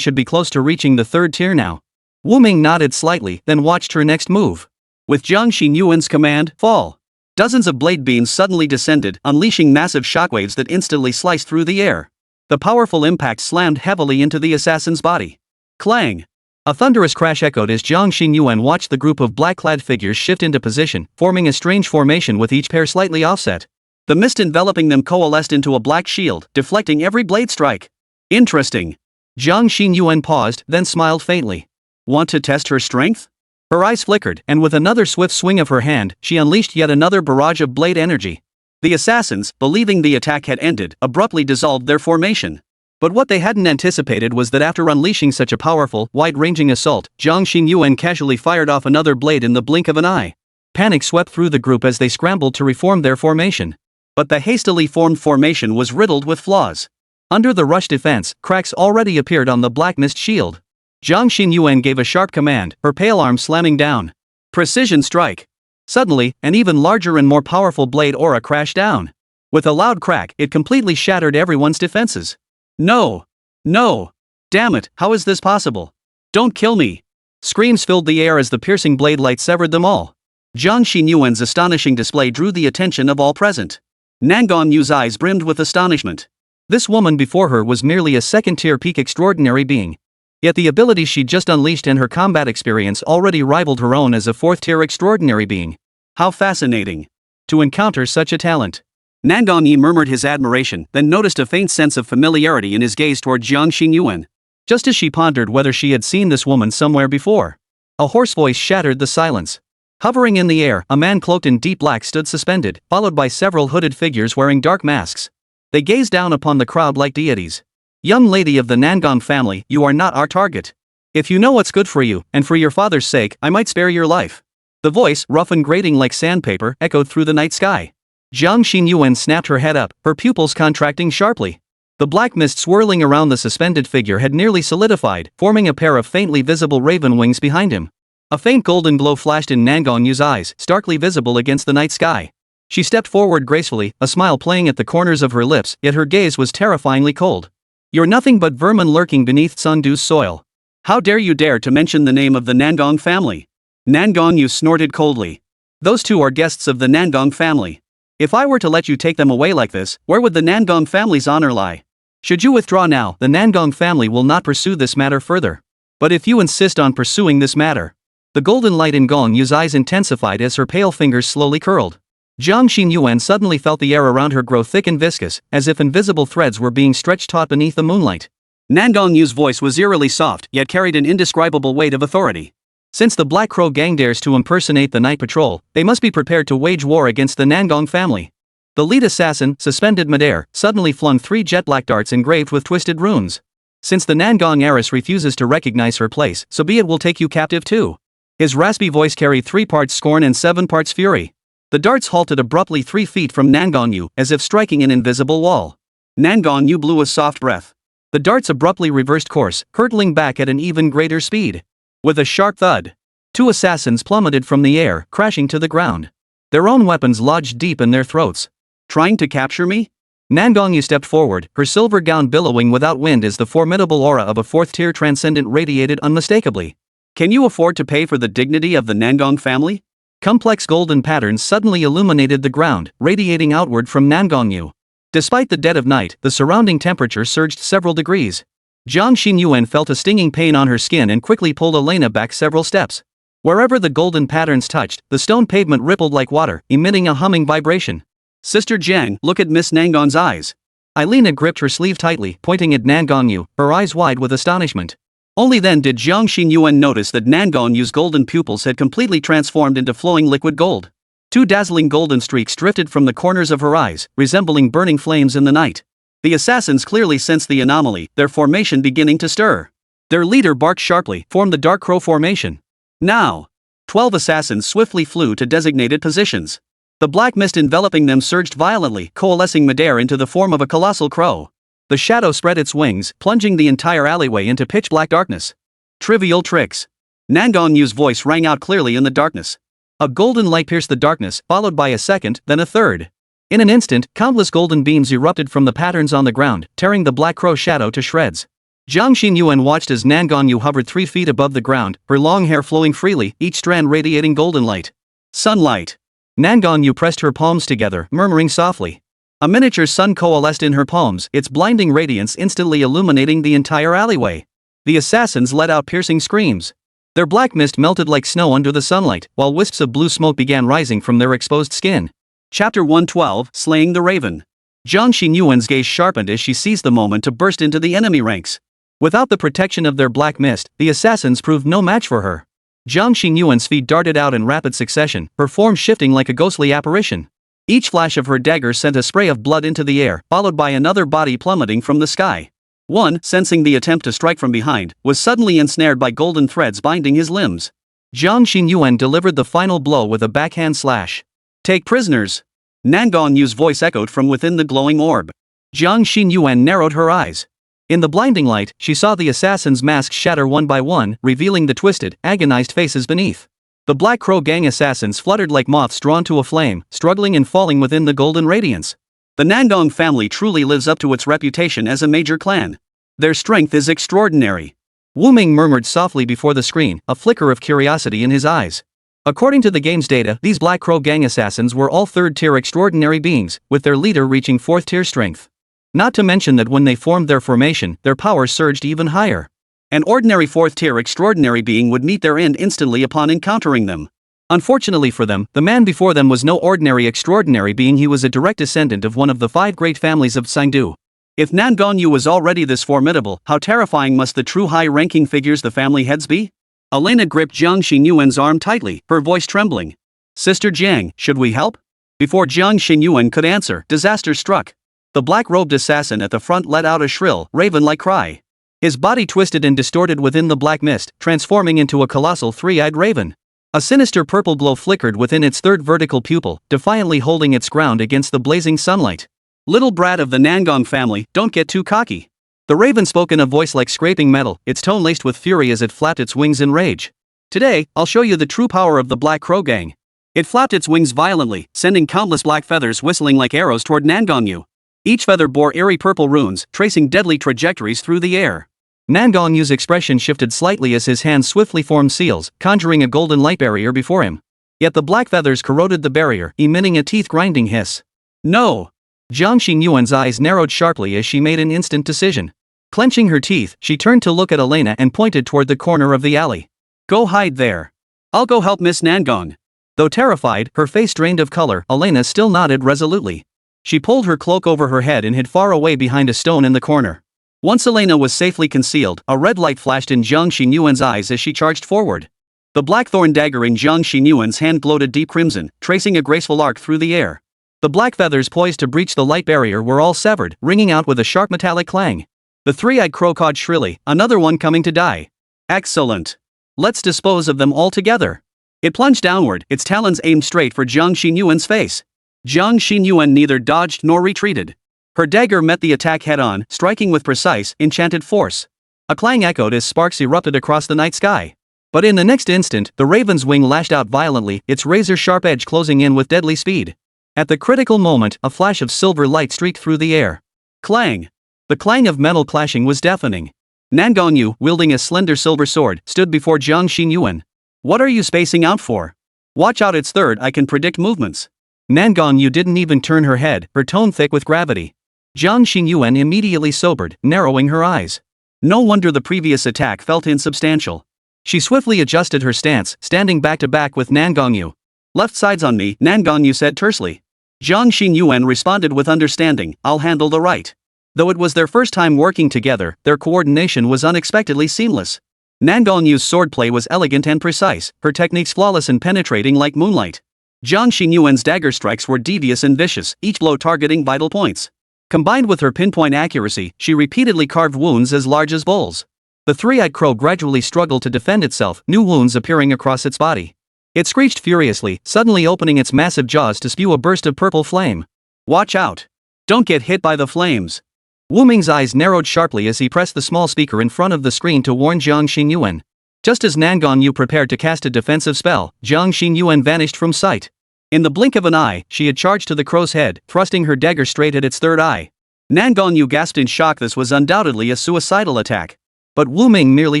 should be close to reaching the 3rd tier now. Wu Ming nodded slightly, then watched her next move. With Jiang Xinyuan's command, fall. Dozens of blade beams suddenly descended, unleashing massive shockwaves that instantly sliced through the air. The powerful impact slammed heavily into the assassin's body. Clang! A thunderous crash echoed as Jiang Xinyuan watched the group of black-clad figures shift into position, forming a strange formation with each pair slightly offset. The mist enveloping them coalesced into a black shield, deflecting every blade strike. Interesting. Jiang Xinyuan paused, then smiled faintly. Want to test her strength? Her eyes flickered, and with another swift swing of her hand, she unleashed yet another barrage of blade energy. The assassins, believing the attack had ended, abruptly dissolved their formation. But what they hadn't anticipated was that after unleashing such a powerful, wide-ranging assault, Jiang Xinyuan casually fired off another blade in the blink of an eye. Panic swept through the group as they scrambled to reform their formation. But the hastily formed formation was riddled with flaws. Under the rush defense, cracks already appeared on the black mist shield. Jiang Xinyuan gave a sharp command, her pale arm slamming down. Precision strike. Suddenly, an even larger and more powerful blade aura crashed down. With a loud crack, it completely shattered everyone's defenses. No! No! Damn it, how is this possible? Don't kill me! Screams filled the air as the piercing blade light severed them all. Jiang Xinyuan's astonishing display drew the attention of all present. Nangong's eyes brimmed with astonishment. This woman before her was merely a 2nd-tier peak extraordinary being. Yet the abilities she just unleashed and her combat experience already rivaled her own as a 4th-tier extraordinary being. How fascinating! To encounter such a talent. Nangong murmured his admiration, then noticed a faint sense of familiarity in his gaze toward Jiang Xinyuan. Just as she pondered whether she had seen this woman somewhere before, a hoarse voice shattered the silence. Hovering in the air, a man cloaked in deep black stood suspended, followed by several hooded figures wearing dark masks. They gazed down upon the crowd like deities. "Young lady of the Nangong family, you are not our target. If you know what's good for you, and for your father's sake, I might spare your life." The voice, rough and grating like sandpaper, echoed through the night sky. Jiang Xinyuan snapped her head up, her pupils contracting sharply. The black mist swirling around the suspended figure had nearly solidified, forming a pair of faintly visible raven wings behind him. A faint golden glow flashed in Nangong's eyes, starkly visible against the night sky. She stepped forward gracefully, a smile playing at the corners of her lips, yet her gaze was terrifyingly cold. "You're nothing but vermin lurking beneath Tsangdu's soil. How dare you dare to mention the name of the Nangong family?" Nangong snorted coldly. "Those two are guests of the Nangong family. If I were to let you take them away like this, where would the Nangong family's honor lie? Should you withdraw now, the Nangong family will not pursue this matter further. But if you insist on pursuing this matter..." The golden light in Gong's eyes intensified as her pale fingers slowly curled. Jiang Xinyuan suddenly felt the air around her grow thick and viscous, as if invisible threads were being stretched taut beneath the moonlight. Nangong Yu's voice was eerily soft, yet carried an indescribable weight of authority. Since the Black Crow gang dares to impersonate the night patrol, they must be prepared to wage war against the Nangong family. The lead assassin, suspended midair, suddenly flung 3 jet black darts engraved with twisted runes. Since the Nangong heiress refuses to recognize her place, so be it, will take you captive too. His raspy voice carried 3 parts scorn and 7 parts fury. The darts halted abruptly 3 feet from Nangong Yu, as if striking an invisible wall. Nangong Yu blew a soft breath. The darts abruptly reversed course, hurtling back at an even greater speed. With a sharp thud, 2 assassins plummeted from the air, crashing to the ground. Their own weapons lodged deep in their throats. Trying to capture me? Nangong Yu stepped forward, her silver gown billowing without wind as the formidable aura of a 4th-tier transcendent radiated unmistakably. Can you afford to pay for the dignity of the Nangong family? Complex golden patterns suddenly illuminated the ground, radiating outward from Nangong Yu. Despite the dead of night, the surrounding temperature surged several degrees. Jiang Xinyuan felt a stinging pain on her skin and quickly pulled Elena back several steps. Wherever the golden patterns touched, the stone pavement rippled like water, emitting a humming vibration. Sister Jiang, look at Miss Nangong's eyes. Elena gripped her sleeve tightly, pointing at Nangong Yu, her eyes wide with astonishment. Only then did Jiang Xinyuan notice that Nangong Yu's golden pupils had completely transformed into flowing liquid gold. 2 dazzling golden streaks drifted from the corners of her eyes, resembling burning flames in the night. The assassins clearly sensed the anomaly, their formation beginning to stir. Their leader barked sharply, formed the Dark Crow formation. Now! 12 assassins swiftly flew to designated positions. The black mist enveloping them surged violently, coalescing midair into the form of a colossal crow. The shadow spread its wings, plunging the entire alleyway into pitch-black darkness. Trivial tricks. Nangong Yu's voice rang out clearly in the darkness. A golden light pierced the darkness, followed by a second, then a third. In an instant, countless golden beams erupted from the patterns on the ground, tearing the Black Crow shadow to shreds. Jiang Xinyuan watched as Nangong Yu hovered 3 feet above the ground, her long hair flowing freely, each strand radiating golden light. Sunlight. Nangong Yu pressed her palms together, murmuring softly. A miniature sun coalesced in her palms, its blinding radiance instantly illuminating the entire alleyway. The assassins let out piercing screams. Their black mist melted like snow under the sunlight, while wisps of blue smoke began rising from their exposed skin. Chapter 112, Slaying the Raven. Jiang Xinyuan's gaze sharpened as she seized the moment to burst into the enemy ranks. Without the protection of their black mist, the assassins proved no match for her. Jiang Xinyuan's feet darted out in rapid succession, her form shifting like a ghostly apparition. Each flash of her dagger sent a spray of blood into the air, followed by another body plummeting from the sky. One, sensing the attempt to strike from behind, was suddenly ensnared by golden threads binding his limbs. Jiang Xinyuan delivered the final blow with a backhand slash. Take prisoners! Nangong Yu's voice echoed from within the glowing orb. Jiang Xinyuan narrowed her eyes. In the blinding light, she saw the assassins' masks shatter one by one, revealing the twisted, agonized faces beneath. The Black Crow gang assassins fluttered like moths drawn to a flame, struggling and falling within the golden radiance. The Nangong family truly lives up to its reputation as a major clan. Their strength is extraordinary. Wu Ming murmured softly before the screen, a flicker of curiosity in his eyes. According to the game's data, these Black Crow gang assassins were all 3rd-tier extraordinary beings, with their leader reaching 4th-tier strength. Not to mention that when they formed their formation, their power surged even higher. An ordinary 4th-tier extraordinary being would meet their end instantly upon encountering them. Unfortunately for them, the man before them was no ordinary extraordinary being. He was a direct descendant of one of the 5 great families of Sangdu. If Nangong Yu was already this formidable, how terrifying must the true high-ranking figures the family heads be? Elena gripped Jiang Xinyuan's arm tightly, her voice trembling. Sister Jiang, should we help? Before Jiang Xinyuan could answer, disaster struck. The black-robed assassin at the front let out a shrill, raven-like cry. His body twisted and distorted within the black mist, transforming into a colossal 3-eyed raven. A sinister purple glow flickered within its 3rd vertical pupil, defiantly holding its ground against the blazing sunlight. Little brat of the Nangong family, don't get too cocky. The raven spoke in a voice like scraping metal, its tone laced with fury as it flapped its wings in rage. Today, I'll show you the true power of the Black Crow gang. It flapped its wings violently, sending countless black feathers whistling like arrows toward Nangong Yu. Each feather bore eerie purple runes, tracing deadly trajectories through the air. Nangong Yu's expression shifted slightly as his hands swiftly formed seals, conjuring a golden light barrier before him. Yet the black feathers corroded the barrier, emitting a teeth-grinding hiss. No! Jiang Xinyuan's eyes narrowed sharply as she made an instant decision. Clenching her teeth, she turned to look at Elena and pointed toward the corner of the alley. Go hide there. I'll go help Miss Nangong. Though terrified, her face drained of color, Elena still nodded resolutely. She pulled her cloak over her head and hid far away behind a stone in the corner. Once Elena was safely concealed, a red light flashed in Jiang Xinyuan's eyes as she charged forward. The blackthorn dagger in Jiang Xinyuan's hand glowed a deep crimson, tracing a graceful arc through the air. The black feathers poised to breach the light barrier were all severed, ringing out with a sharp metallic clang. The three-eyed crow cawed shrilly, another one coming to die. Excellent. Let's dispose of them all together. It plunged downward, its talons aimed straight for Jiang Xinyuan's face. Jiang Xinyuan neither dodged nor retreated. Her dagger met the attack head-on, striking with precise, enchanted force. A clang echoed as sparks erupted across the night sky. But in the next instant, the raven's wing lashed out violently, its razor-sharp edge closing in with deadly speed. At the critical moment, a flash of silver light streaked through the air. Clang! The clang of metal clashing was deafening. Nan Gongyu, wielding a slender silver sword, stood before Jiang Xinyuan. What are you spacing out for? Watch out, it's third, I can predict movements. Nan Gongyu didn't even turn her head, her tone thick with gravity. Jiang Xinyuan immediately sobered, narrowing her eyes. No wonder the previous attack felt insubstantial. She swiftly adjusted her stance, standing back to back with Nan Gongyu. Left sides on me, Nan Gongyu said tersely. Jiang Xinyuan responded with understanding, I'll handle the right. Though it was their first time working together, their coordination was unexpectedly seamless. Nan Gongyu's swordplay was elegant and precise, her techniques flawless and penetrating like moonlight. Jiang Xinyuan's dagger strikes were devious and vicious, each blow targeting vital points. Combined with her pinpoint accuracy, she repeatedly carved wounds as large as bowls. The three-eyed crow gradually struggled to defend itself, new wounds appearing across its body. It screeched furiously, suddenly opening its massive jaws to spew a burst of purple flame. Watch out! Don't get hit by the flames! Wu Ming's eyes narrowed sharply as he pressed the small speaker in front of the screen to warn Jiang Xinyuan. Just as Nan Gongyu prepared to cast a defensive spell, Jiang Xinyuan vanished from sight. In the blink of an eye, she had charged to the crow's head, thrusting her dagger straight at its third eye. Nan Gongyu gasped in shock. This was undoubtedly a suicidal attack. But Wu Ming merely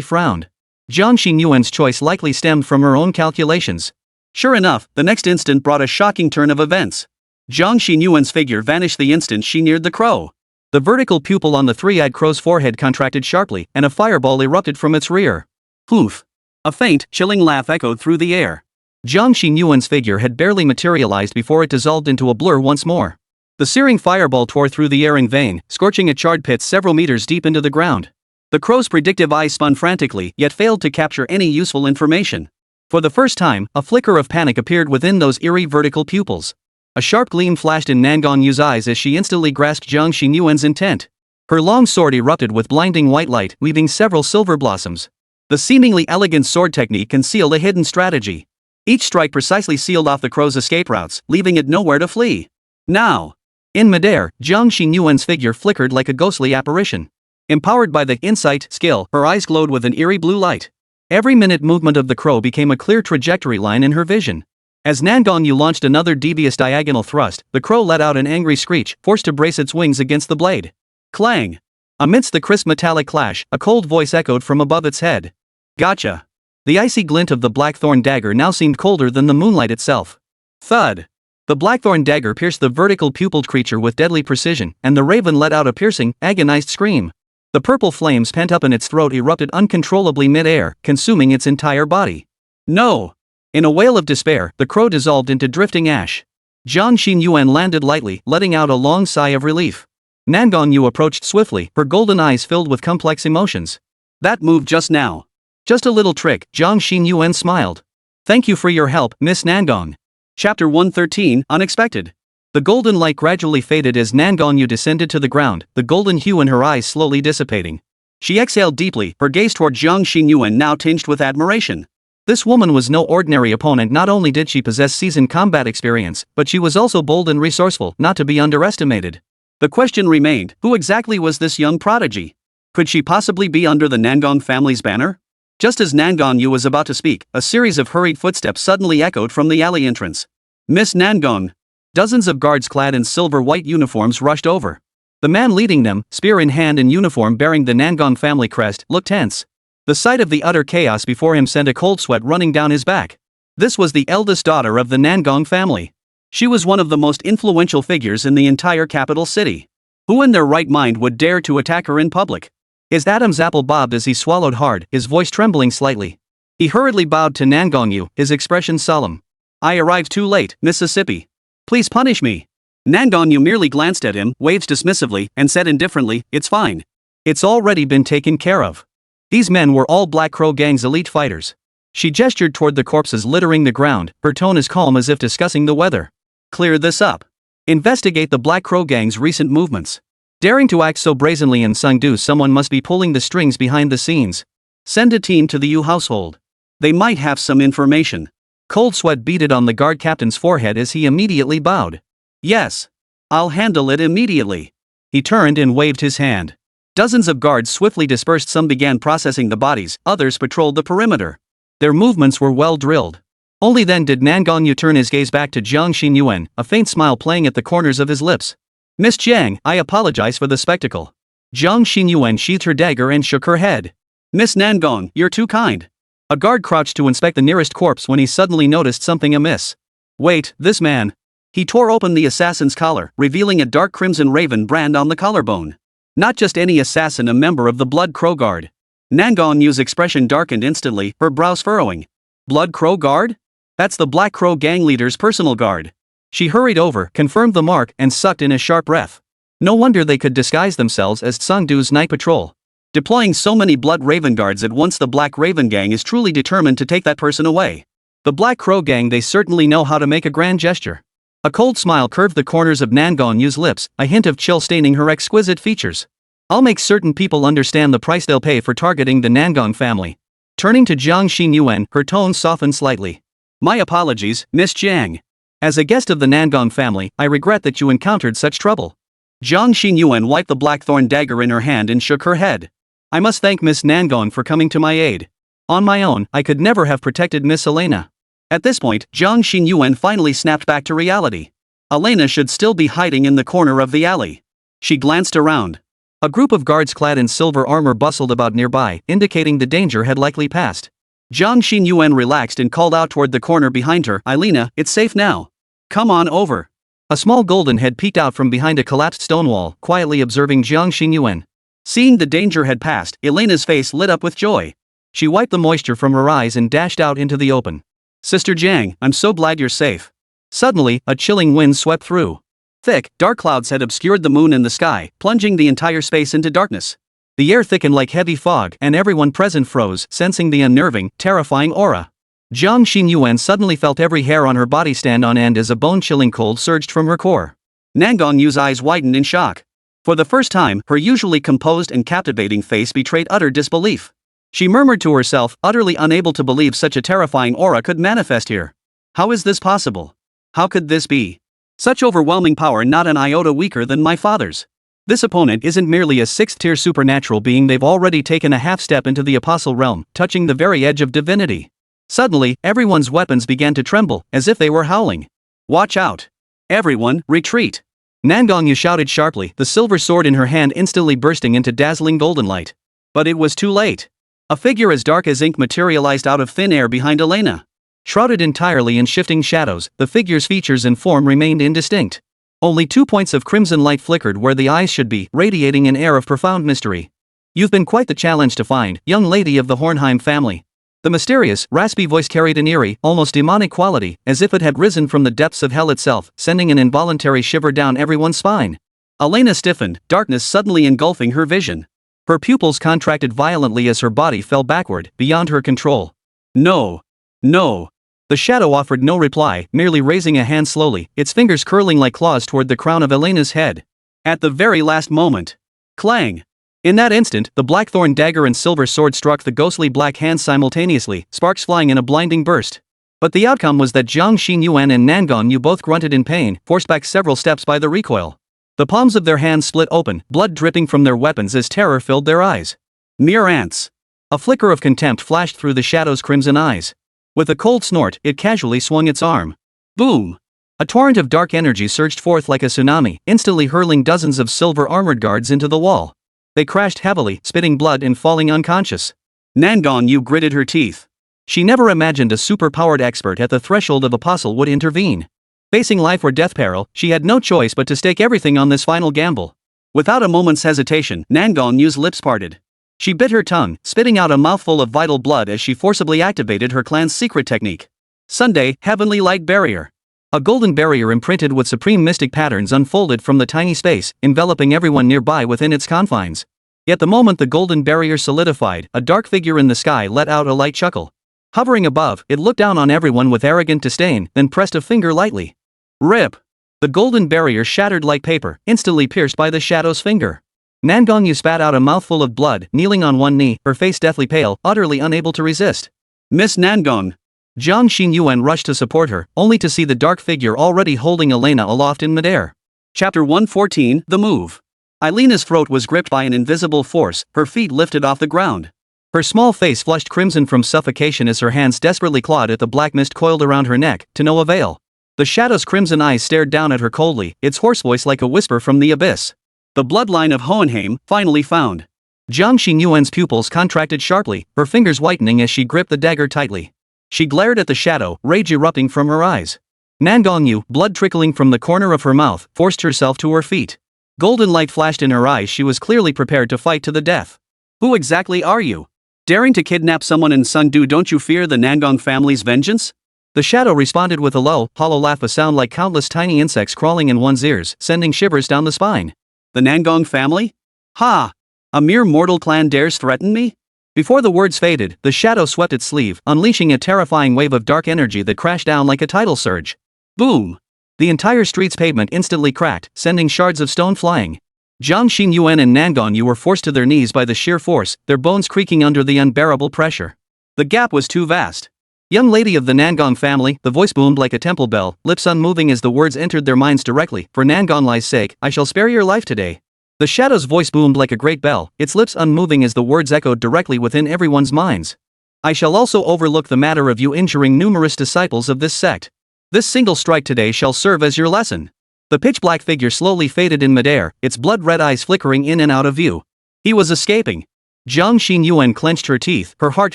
frowned. Jiang Xinyuan's choice likely stemmed from her own calculations. Sure enough, the next instant brought a shocking turn of events. Jiang Xinyuan's figure vanished the instant she neared the crow. The vertical pupil on the three-eyed crow's forehead contracted sharply, and a fireball erupted from its rear. Poof! A faint, chilling laugh echoed through the air. Jiang Xinyuan's figure had barely materialized before it dissolved into a blur once more. The searing fireball tore through the air in vain, scorching a charred pit several meters deep into the ground. The crow's predictive eyes spun frantically, yet failed to capture any useful information. For the first time, a flicker of panic appeared within those eerie vertical pupils. A sharp gleam flashed in Nan Gongyu's eyes as she instantly grasped Jiang Xinyuan's intent. Her long sword erupted with blinding white light, weaving several silver blossoms. The seemingly elegant sword technique concealed a hidden strategy. Each strike precisely sealed off the crow's escape routes, leaving it nowhere to flee. Now! In midair, Jiang Xinyuan's figure flickered like a ghostly apparition. Empowered by the insight skill, her eyes glowed with an eerie blue light. Every minute movement of the crow became a clear trajectory line in her vision. As Nan Gongyu launched another devious diagonal thrust, the crow let out an angry screech, forced to brace its wings against the blade. Clang! Amidst the crisp metallic clash, a cold voice echoed from above its head. Gotcha! The icy glint of the blackthorn dagger now seemed colder than the moonlight itself. Thud! The blackthorn dagger pierced the vertical pupiled creature with deadly precision, and the raven let out a piercing, agonized scream. The purple flames pent up in its throat erupted uncontrollably mid-air, consuming its entire body. No! In a wail of despair, the crow dissolved into drifting ash. Jiang Xinyuan landed lightly, letting out a long sigh of relief. Nan Gongyu approached swiftly, her golden eyes filled with complex emotions. That move just now. Just a little trick, Jiang Xinyuan smiled. Thank you for your help, Miss Nangong. Chapter 113, Unexpected. The golden light gradually faded as Nan Gongyu descended to the ground, the golden hue in her eyes slowly dissipating. She exhaled deeply, her gaze toward Jiang Xinyuan now tinged with admiration. This woman was no ordinary opponent. Not only did she possess seasoned combat experience, but she was also bold and resourceful, not to be underestimated. The question remained, who exactly was this young prodigy? Could she possibly be under the Nangong family's banner? Just as Nan Gongyu was about to speak, a series of hurried footsteps suddenly echoed from the alley entrance. Miss Nangong! Dozens of guards clad in silver-white uniforms rushed over. The man leading them, spear in hand and uniform bearing the Nangong family crest, looked tense. The sight of the utter chaos before him sent a cold sweat running down his back. This was the eldest daughter of the Nangong family. She was one of the most influential figures in the entire capital city. Who in their right mind would dare to attack her in public? His Adam's apple bobbed as he swallowed hard, his voice trembling slightly. He hurriedly bowed to Nan Gongyu, his expression solemn. I arrived too late, Mississippi. Please punish me. Nangonyu merely glanced at him, waved dismissively, and said indifferently, "It's fine." It's already been taken care of. These men were all Black Crow Gang's elite fighters. She gestured toward the corpses littering the ground, her tone as calm as if discussing the weather. Clear this up. Investigate the Black Crow Gang's recent movements. Daring to act so brazenly in Sungdu, someone must be pulling the strings behind the scenes. Send a team to the Yu household. They might have some information. Cold sweat beaded on the guard captain's forehead as he immediately bowed. Yes. I'll handle it immediately. He turned and waved his hand. Dozens of guards swiftly dispersed. Some began processing the bodies, others patrolled the perimeter. Their movements were well drilled. Only then did Nangonyu turn his gaze back to Jiang Xinyuan, a faint smile playing at the corners of his lips. "Miss Jiang, I apologize for the spectacle." Jiang Xinyuan sheathed her dagger and shook her head. "Miss Nangong, you're too kind." A guard crouched to inspect the nearest corpse when he suddenly noticed something amiss. "Wait, this man." He tore open the assassin's collar, revealing a dark crimson raven brand on the collarbone. Not just any assassin, a member of the Blood Crow Guard. Nangonyu's expression darkened instantly, her brows furrowing. Blood Crow Guard? That's the Black Crow gang leader's personal guard. She hurried over, confirmed the mark, and sucked in a sharp breath. No wonder they could disguise themselves as Sungdu's night patrol. Deploying so many Blood Raven guards at once, the Black Raven gang is truly determined to take that person away. The Black Crow gang, they certainly know how to make a grand gesture. A cold smile curved the corners of Nangonyu's lips, a hint of chill staining her exquisite features. "I'll make certain people understand the price they'll pay for targeting the Nangong family." Turning to Jiang Xinyuan, her tone softened slightly. "My apologies, Miss Jiang. As a guest of the Nangong family, I regret that you encountered such trouble." Jiang Xinyuan wiped the blackthorn dagger in her hand and shook her head. "I must thank Miss Nangong for coming to my aid. On my own, I could never have protected Miss Elena." At this point, Jiang Xinyuan finally snapped back to reality. Elena should still be hiding in the corner of the alley. She glanced around. A group of guards clad in silver armor bustled about nearby, indicating the danger had likely passed. Jiang Xinyuan relaxed and called out toward the corner behind her, "Elena, it's safe now. Come on over." A small golden head peeked out from behind a collapsed stone wall, quietly observing Jiang Xinyuan. Seeing the danger had passed, Elena's face lit up with joy. She wiped the moisture from her eyes and dashed out into the open. "Sister Jiang, I'm so glad you're safe." Suddenly, a chilling wind swept through. Thick, dark clouds had obscured the moon and the sky, plunging the entire space into darkness. The air thickened like heavy fog, and everyone present froze, sensing the unnerving, terrifying aura. Jiang Xinyuan suddenly felt every hair on her body stand on end as a bone-chilling cold surged from her core. Nangonyu's eyes widened in shock. For the first time, her usually composed and captivating face betrayed utter disbelief. She murmured to herself, utterly unable to believe such a terrifying aura could manifest here. How is this possible? How could this be? Such overwhelming power, not an iota weaker than my father's. This opponent isn't merely a 6th-tier supernatural being, they've already taken a half-step into the apostle realm, touching the very edge of divinity. Suddenly, everyone's weapons began to tremble, as if they were howling. "Watch out! Everyone, retreat!" Nangongyu shouted sharply, the silver sword in her hand instantly bursting into dazzling golden light. But it was too late. A figure as dark as ink materialized out of thin air behind Elena. Shrouded entirely in shifting shadows, the figure's features and form remained indistinct. Only 2 points of crimson light flickered where the eyes should be, radiating an air of profound mystery. "You've been quite the challenge to find, young lady of the Hornheim family." The mysterious, raspy voice carried an eerie, almost demonic quality, as if it had risen from the depths of hell itself, sending an involuntary shiver down everyone's spine. Elena stiffened, darkness suddenly engulfing her vision. Her pupils contracted violently as her body fell backward, beyond her control. "No. No." The shadow offered no reply, merely raising a hand slowly, its fingers curling like claws toward the crown of Elena's head. At the very last moment. Clang! In that instant, the blackthorn dagger and silver sword struck the ghostly black hand simultaneously, sparks flying in a blinding burst. But the outcome was that Jiang Xinyuan and Nangongyu both grunted in pain, forced back several steps by the recoil. The palms of their hands split open, blood dripping from their weapons as terror filled their eyes. Mere ants. A flicker of contempt flashed through the shadow's crimson eyes. With a cold snort, it casually swung its arm. Boom! A torrent of dark energy surged forth like a tsunami, instantly hurling dozens of silver-armored guards into the wall. They crashed heavily, spitting blood and falling unconscious. Nangongyu gritted her teeth. She never imagined a super-powered expert at the threshold of apostle would intervene. Facing life or death peril, she had no choice but to stake everything on this final gamble. Without a moment's hesitation, Nangonyu's lips parted. She bit her tongue, spitting out a mouthful of vital blood as she forcibly activated her clan's secret technique. Sunday, Heavenly Light Barrier. A golden barrier imprinted with supreme mystic patterns unfolded from the tiny space, enveloping everyone nearby within its confines. Yet the moment the golden barrier solidified, a dark figure in the sky let out a light chuckle. Hovering above, it looked down on everyone with arrogant disdain, then pressed a finger lightly. Rip! The golden barrier shattered like paper, instantly pierced by the shadow's finger. Nangongyu spat out a mouthful of blood, kneeling on one knee, her face deathly pale, utterly unable to resist. Miss Nangong! Jiang Xinyuan rushed to support her, only to see the dark figure already holding Elena aloft in midair. Chapter 114, The Move. Elena's throat was gripped by an invisible force, her feet lifted off the ground. Her small face flushed crimson from suffocation as her hands desperately clawed at the black mist coiled around her neck, to no avail. The shadow's crimson eyes stared down at her coldly, its hoarse voice like a whisper from the abyss. The bloodline of Hohenheim, finally found. Jiang Xinyuan's pupils contracted sharply, her fingers whitening as she gripped the dagger tightly. She glared at the shadow, rage erupting from her eyes. Nangongyu, blood trickling from the corner of her mouth, forced herself to her feet. Golden light flashed in her eyes. She was clearly prepared to fight to the death. Who exactly are you? Daring to kidnap someone in Sundu? Don't you fear the Nangong family's vengeance? The shadow responded with a low, hollow laugh, a sound like countless tiny insects crawling in one's ears, sending shivers down the spine. The Nangong family? Ha! A mere mortal clan dares threaten me? Before the words faded, the shadow swept its sleeve, unleashing a terrifying wave of dark energy that crashed down like a tidal surge. Boom! The entire street's pavement instantly cracked, sending shards of stone flying. Jiang Xinyuan and Nangongyu were forced to their knees by the sheer force, their bones creaking under the unbearable pressure. The gap was too vast. Young lady of the Nangong family, the voice boomed like a temple bell, lips unmoving as the words entered their minds directly. For Nangonglai's sake, I shall spare your life today. The shadow's voice boomed like a great bell, its lips unmoving as the words echoed directly within everyone's minds. I shall also overlook the matter of you injuring numerous disciples of this sect. This single strike today shall serve as your lesson. The pitch-black figure slowly faded in midair, its blood-red eyes flickering in and out of view. He was escaping. Jiang Xinyuan clenched her teeth, her heart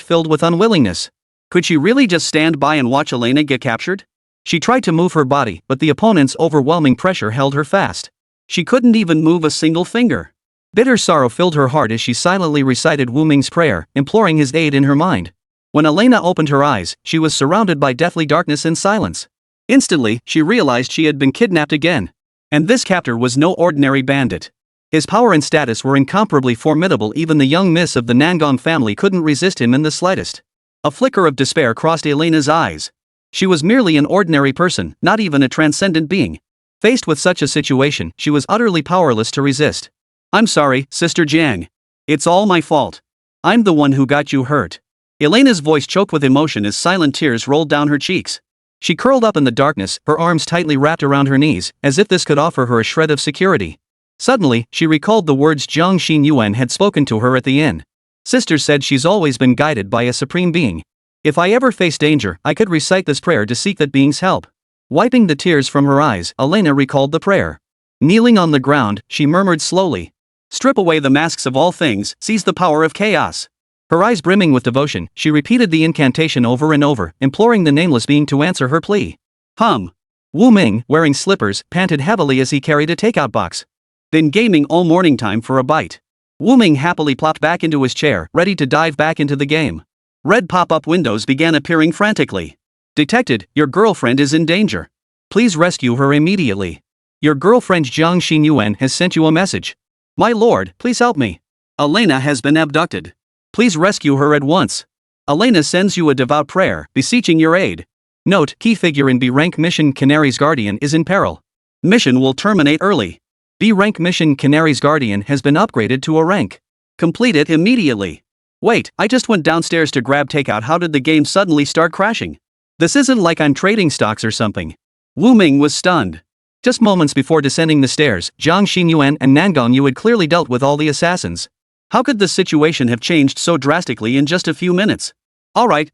filled with unwillingness. Could she really just stand by and watch Elena get captured? She tried to move her body, but the opponent's overwhelming pressure held her fast. She couldn't even move a single finger. Bitter sorrow filled her heart as she silently recited Wu Ming's prayer, imploring his aid in her mind. When Elena opened her eyes, she was surrounded by deathly darkness and silence. Instantly, she realized she had been kidnapped again. And this captor was no ordinary bandit. His power and status were incomparably formidable. Even the young miss of the Nangong family couldn't resist him in the slightest. A flicker of despair crossed Elena's eyes. She was merely an ordinary person, not even a transcendent being. Faced with such a situation, she was utterly powerless to resist. I'm sorry, Sister Jiang. It's all my fault. I'm the one who got you hurt. Elena's voice choked with emotion as silent tears rolled down her cheeks. She curled up in the darkness, her arms tightly wrapped around her knees, as if this could offer her a shred of security. Suddenly, she recalled the words Jiang Xinyuan had spoken to her at the inn. Sister said she's always been guided by a supreme being. If I ever face danger, I could recite this prayer to seek that being's help. Wiping the tears from her eyes, Elena recalled the prayer. Kneeling on the ground, she murmured slowly. Strip away the masks of all things, seize the power of chaos. Her eyes brimming with devotion, she repeated the incantation over and over, imploring the nameless being to answer her plea. Wu Ming, wearing slippers, panted heavily as he carried a takeout box. Been gaming all morning, time for a bite. Wu Ming happily plopped back into his chair, ready to dive back into the game. Red pop-up windows began appearing frantically. Detected, your girlfriend is in danger. Please rescue her immediately. Your girlfriend Jiang Xinyuan has sent you a message. My lord, please help me. Elena has been abducted. Please rescue her at once. Elena sends you a devout prayer, beseeching your aid. Note, key figure in B-rank mission Canary's Guardian is in peril. Mission will terminate early. B-rank mission Canary's Guardian has been upgraded to a rank. Complete it immediately. Wait, I just went downstairs to grab takeout. How did the game suddenly start crashing? This isn't like I'm trading stocks or something. Wu Ming was stunned. Just moments before descending the stairs, Jiang Xinyuan and Nangongyu had clearly dealt with all the assassins. How could the situation have changed so drastically in just a few minutes? Alright,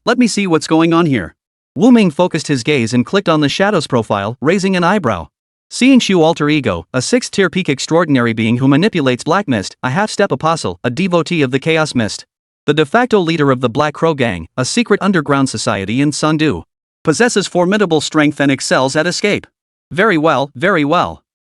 let me see what's going on here. Wu Ming focused his gaze and clicked on the shadow's profile, raising an eyebrow. Seeing Shu alter ego, a 6th-tier peak extraordinary being who manipulates Black Mist, a half-step apostle, a devotee of the Chaos Mist. The de facto leader of the Black Crow Gang, a secret underground society in Sundu. Possesses formidable strength and excels at escape. Very well.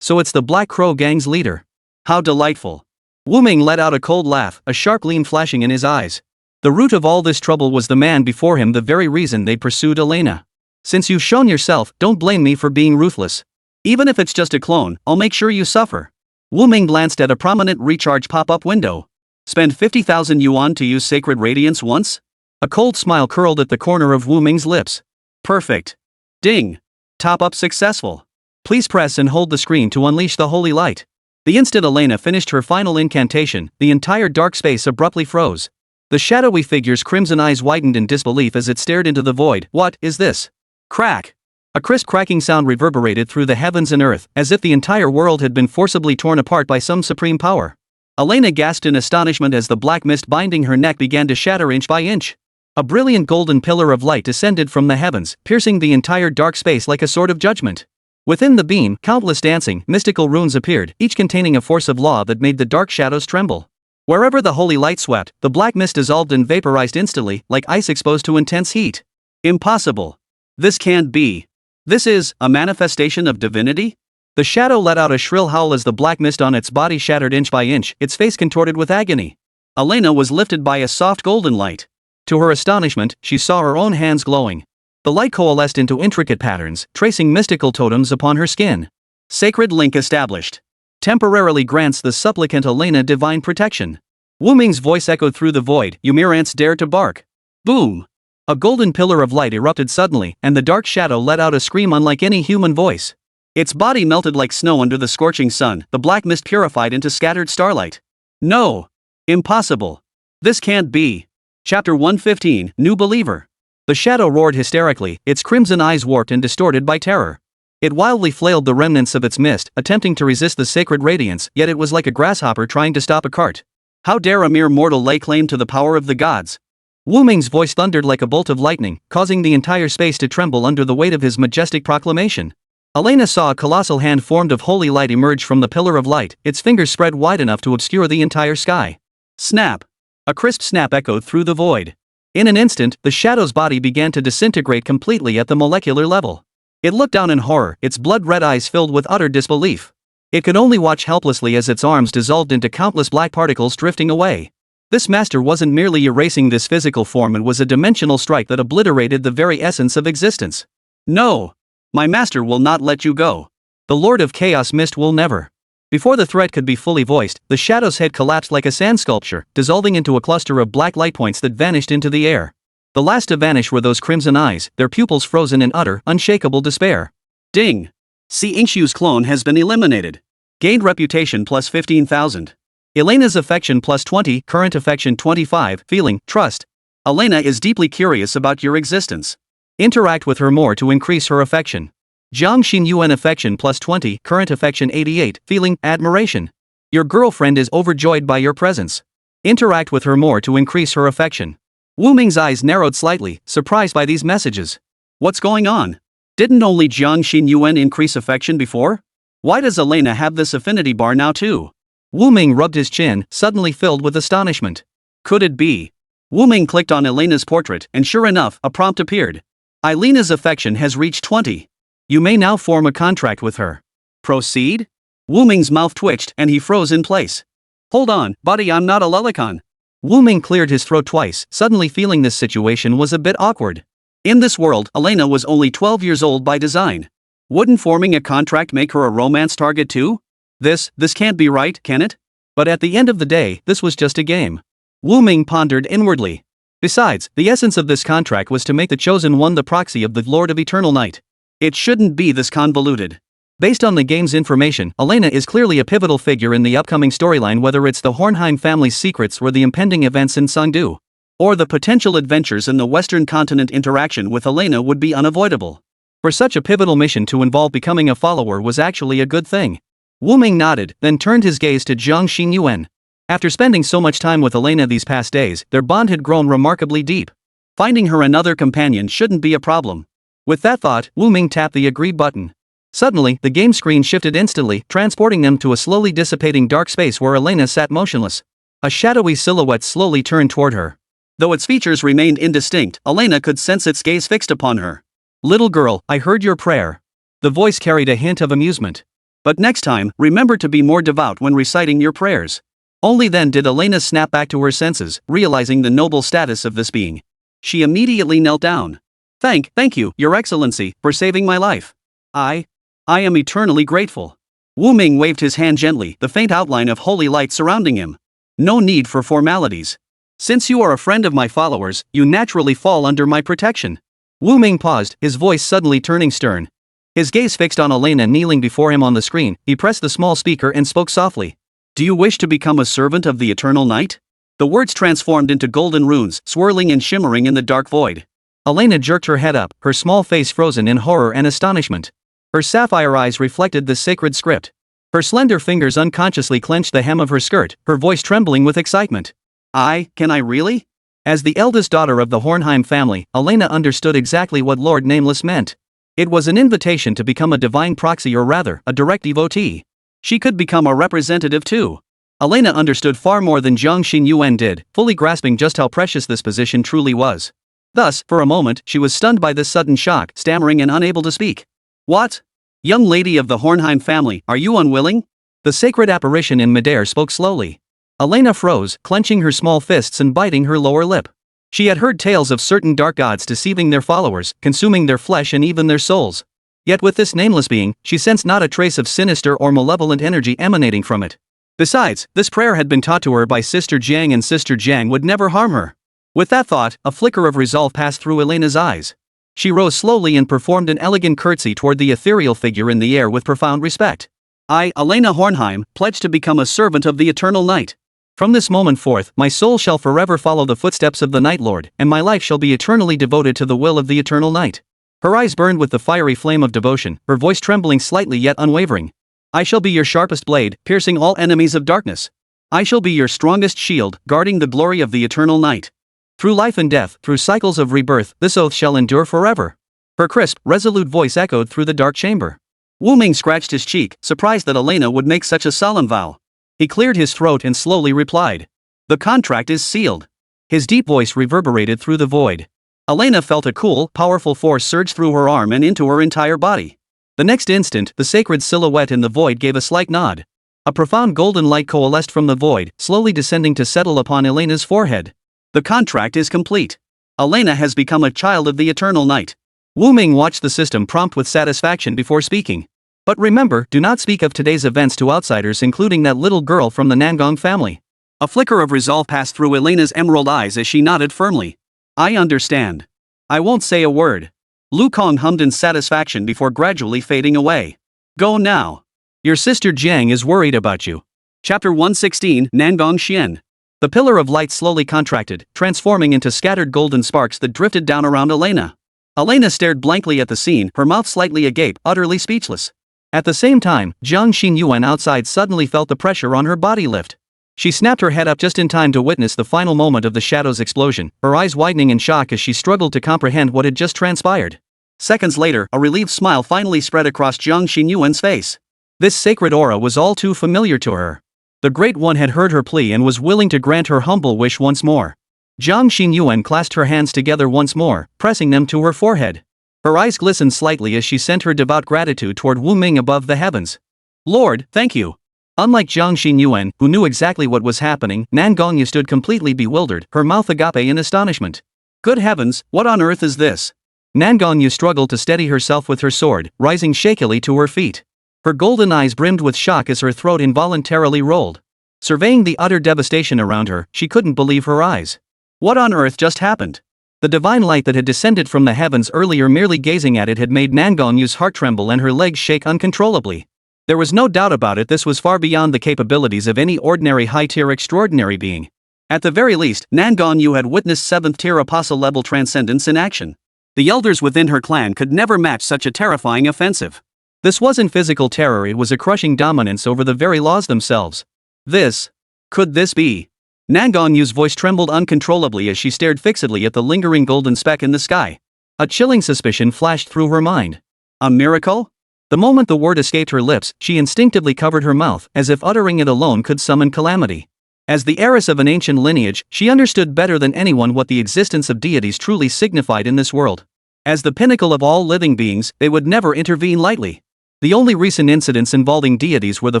So it's the Black Crow Gang's leader. How delightful. Wu Ming let out a cold laugh, a sharp gleam flashing in his eyes. The root of all this trouble was the man before him, the very reason they pursued Elena. Since you've shown yourself, don't blame me for being ruthless. Even if it's just a clone, I'll make sure you suffer. Wu Ming glanced at a prominent recharge pop-up window. Spend 50,000 yuan to use Sacred Radiance once? A cold smile curled at the corner of Wu Ming's lips. Perfect. Ding. Top-up successful. Please press and hold the screen to unleash the holy light. The instant Elena finished her final incantation, the entire dark space abruptly froze. The shadowy figure's crimson eyes widened in disbelief as it stared into the void. What is this? Crack. A crisp cracking sound reverberated through the heavens and earth, as if the entire world had been forcibly torn apart by some supreme power. Elena gasped in astonishment as the black mist binding her neck began to shatter inch by inch. A brilliant golden pillar of light descended from the heavens, piercing the entire dark space like a sword of judgment. Within the beam, countless dancing, mystical runes appeared, each containing a force of law that made the dark shadows tremble. Wherever the holy light swept, the black mist dissolved and vaporized instantly, like ice exposed to intense heat. Impossible. This can't be. This is a manifestation of divinity? The shadow let out a shrill howl as the black mist on its body shattered inch by inch, its face contorted with agony. Elena was lifted by a soft golden light. To her astonishment, she saw her own hands glowing. The light coalesced into intricate patterns, tracing mystical totems upon her skin. Sacred link established. Temporarily grants the supplicant Elena divine protection. Wu Ming's voice echoed through the void. You mere ants dare to bark. Boom. A golden pillar of light erupted suddenly, and the dark shadow let out a scream unlike any human voice. Its body melted like snow under the scorching sun, the black mist purified into scattered starlight. No. Impossible. This can't be. Chapter 115, New Believer. The shadow roared hysterically, its crimson eyes warped and distorted by terror. It wildly flailed the remnants of its mist, attempting to resist the sacred radiance, yet it was like a grasshopper trying to stop a cart. How dare a mere mortal lay claim to the power of the gods? Wu Ming's voice thundered like a bolt of lightning, causing the entire space to tremble under the weight of his majestic proclamation. Elena saw a colossal hand formed of holy light emerge from the pillar of light, its fingers spread wide enough to obscure the entire sky. Snap. A crisp snap echoed through the void. In an instant, the shadow's body began to disintegrate completely at the molecular level. It looked down in horror, its blood-red eyes filled with utter disbelief. It could only watch helplessly as its arms dissolved into countless black particles drifting away. This master wasn't merely erasing this physical form, it was a dimensional strike that obliterated the very essence of existence. No! My master will not let you go. The Lord of Chaos Mist will never. Before the threat could be fully voiced, the shadow's head collapsed like a sand sculpture, dissolving into a cluster of black light points that vanished into the air. The last to vanish were those crimson eyes, their pupils frozen in utter, unshakable despair. Ding! Si Yingshu's clone has been eliminated. Gained reputation plus 15,000. Elena's affection plus 20, current affection 25, feeling, trust. Elena is deeply curious about your existence. Interact with her more to increase her affection. Jiang Xinyuan affection plus 20, current affection 88, feeling, admiration. Your girlfriend is overjoyed by your presence. Interact with her more to increase her affection. Wu Ming's eyes narrowed slightly, surprised by these messages. What's going on? Didn't only Jiang Xinyuan increase affection before? Why does Elena have this affinity bar now too? Wu Ming rubbed his chin, suddenly filled with astonishment. Could it be? Wu Ming clicked on Elena's portrait, and sure enough, a prompt appeared. Elena's affection has reached 20. You may now form a contract with her. Proceed? Wu Ming's mouth twitched and he froze in place. Hold on, buddy, I'm not a lolicon. Wu Ming cleared his throat twice, suddenly feeling this situation was a bit awkward. In this world, Elena was only 12 years old by design. Wouldn't forming a contract make her a romance target too? This can't be right, can it? But at the end of the day, this was just a game. Wu Ming pondered inwardly. Besides, the essence of this contract was to make the chosen one the proxy of the Lord of Eternal Night. It shouldn't be this convoluted. Based on the game's information, Elena is clearly a pivotal figure in the upcoming storyline, whether it's the Hornheim family's secrets or the impending events in Sangdu. Or the potential adventures in the Western continent. Interaction with Elena would be unavoidable. For such a pivotal mission to involve becoming a follower was actually a good thing. Wu Ming nodded, then turned his gaze to Jiang Xinyuan. After spending so much time with Elena these past days, their bond had grown remarkably deep. Finding her another companion shouldn't be a problem. With that thought, Wu Ming tapped the agree button. Suddenly, the game screen shifted instantly, transporting them to a slowly dissipating dark space where Elena sat motionless. A shadowy silhouette slowly turned toward her. Though its features remained indistinct, Elena could sense its gaze fixed upon her. Little girl, I heard your prayer. The voice carried a hint of amusement. But next time, remember to be more devout when reciting your prayers. Only then did Elena snap back to her senses, realizing the noble status of this being. She immediately knelt down. Thank you, Your Excellency, for saving my life. I am eternally grateful. Wu Ming waved his hand gently, the faint outline of holy light surrounding him. No need for formalities. Since you are a friend of my followers, you naturally fall under my protection. Wu Ming paused, his voice suddenly turning stern. His gaze fixed on Elena kneeling before him on the screen. He pressed the small speaker and spoke softly. Do you wish to become a servant of the eternal night? The words transformed into golden runes, swirling and shimmering in the dark void. Elena jerked her head up, her small face frozen in horror and astonishment. Her sapphire eyes reflected the sacred script. Her slender fingers unconsciously clenched the hem of her skirt, her voice trembling with excitement. Can I really? As the eldest daughter of the Hornheim family, Elena understood exactly what Lord Nameless meant. It was an invitation to become a divine proxy, or rather, a direct devotee. She could become a representative too. Elena understood far more than Jiang Xinyuan did, fully grasping just how precious this position truly was. Thus, for a moment, she was stunned by this sudden shock, stammering and unable to speak. What? Young lady of the Hornheim family, are you unwilling? The sacred apparition in midair spoke slowly. Elena froze, clenching her small fists and biting her lower lip. She had heard tales of certain dark gods deceiving their followers, consuming their flesh and even their souls. Yet with this nameless being, she sensed not a trace of sinister or malevolent energy emanating from it. Besides, this prayer had been taught to her by Sister Jiang, and Sister Jiang would never harm her. With that thought, a flicker of resolve passed through Elena's eyes. She rose slowly and performed an elegant curtsy toward the ethereal figure in the air with profound respect. I, Elena Hornheim, pledge to become a servant of the eternal night. From this moment forth, my soul shall forever follow the footsteps of the Night Lord, and my life shall be eternally devoted to the will of the eternal night. Her eyes burned with the fiery flame of devotion, her voice trembling slightly yet unwavering. I shall be your sharpest blade, piercing all enemies of darkness. I shall be your strongest shield, guarding the glory of the eternal night. Through life and death, through cycles of rebirth, this oath shall endure forever. Her crisp, resolute voice echoed through the dark chamber. Wu Ming scratched his cheek, surprised that Elena would make such a solemn vow. He cleared his throat and slowly replied. The contract is sealed. His deep voice reverberated through the void. Elena felt a cool, powerful force surge through her arm and into her entire body. The next instant, the sacred silhouette in the void gave a slight nod. A profound golden light coalesced from the void, slowly descending to settle upon Elena's forehead. The contract is complete. Elena has become a child of the eternal night. Wu Ming watched the system prompt with satisfaction before speaking. But remember, do not speak of today's events to outsiders, including that little girl from the Nangong family. A flicker of resolve passed through Elena's emerald eyes as she nodded firmly. I understand. I won't say a word. Lu Kong hummed in satisfaction before gradually fading away. Go now. Your sister Jiang is worried about you. Chapter 116, Nangong Xian. The pillar of light slowly contracted, transforming into scattered golden sparks that drifted down around Elena. Elena stared blankly at the scene, her mouth slightly agape, utterly speechless. At the same time, Jiang Xinyuan outside suddenly felt the pressure on her body lift. She snapped her head up just in time to witness the final moment of the shadow's explosion, her eyes widening in shock as she struggled to comprehend what had just transpired. Seconds later, a relieved smile finally spread across Jiang Xinyuan's face. This sacred aura was all too familiar to her. The Great One had heard her plea and was willing to grant her humble wish once more. Jiang Xinyuan clasped her hands together once more, pressing them to her forehead. Her eyes glistened slightly as she sent her devout gratitude toward Wu Ming above the heavens. Lord, thank you. Unlike Jiang Xinyuan, who knew exactly what was happening, Nangongya stood completely bewildered, her mouth agape in astonishment. Good heavens, what on earth is this? Nangongya struggled to steady herself with her sword, rising shakily to her feet. Her golden eyes brimmed with shock as her throat involuntarily rolled. Surveying the utter devastation around her, she couldn't believe her eyes. What on earth just happened? The divine light that had descended from the heavens earlier, merely gazing at it had made Nangongya's heart tremble and her legs shake uncontrollably. There was no doubt about it, this was far beyond the capabilities of any ordinary high-tier extraordinary being. At the very least, Nangongya had witnessed 7th-tier apostle-level transcendence in action. The elders within her clan could never match such a terrifying offensive. This wasn't physical terror, it was a crushing dominance over the very laws themselves. Could this be? Nangongya's voice trembled uncontrollably as she stared fixedly at the lingering golden speck in the sky. A chilling suspicion flashed through her mind. A miracle? The moment the word escaped her lips, she instinctively covered her mouth, as if uttering it alone could summon calamity. As the heiress of an ancient lineage, she understood better than anyone what the existence of deities truly signified in this world. As the pinnacle of all living beings, they would never intervene lightly. The only recent incidents involving deities were the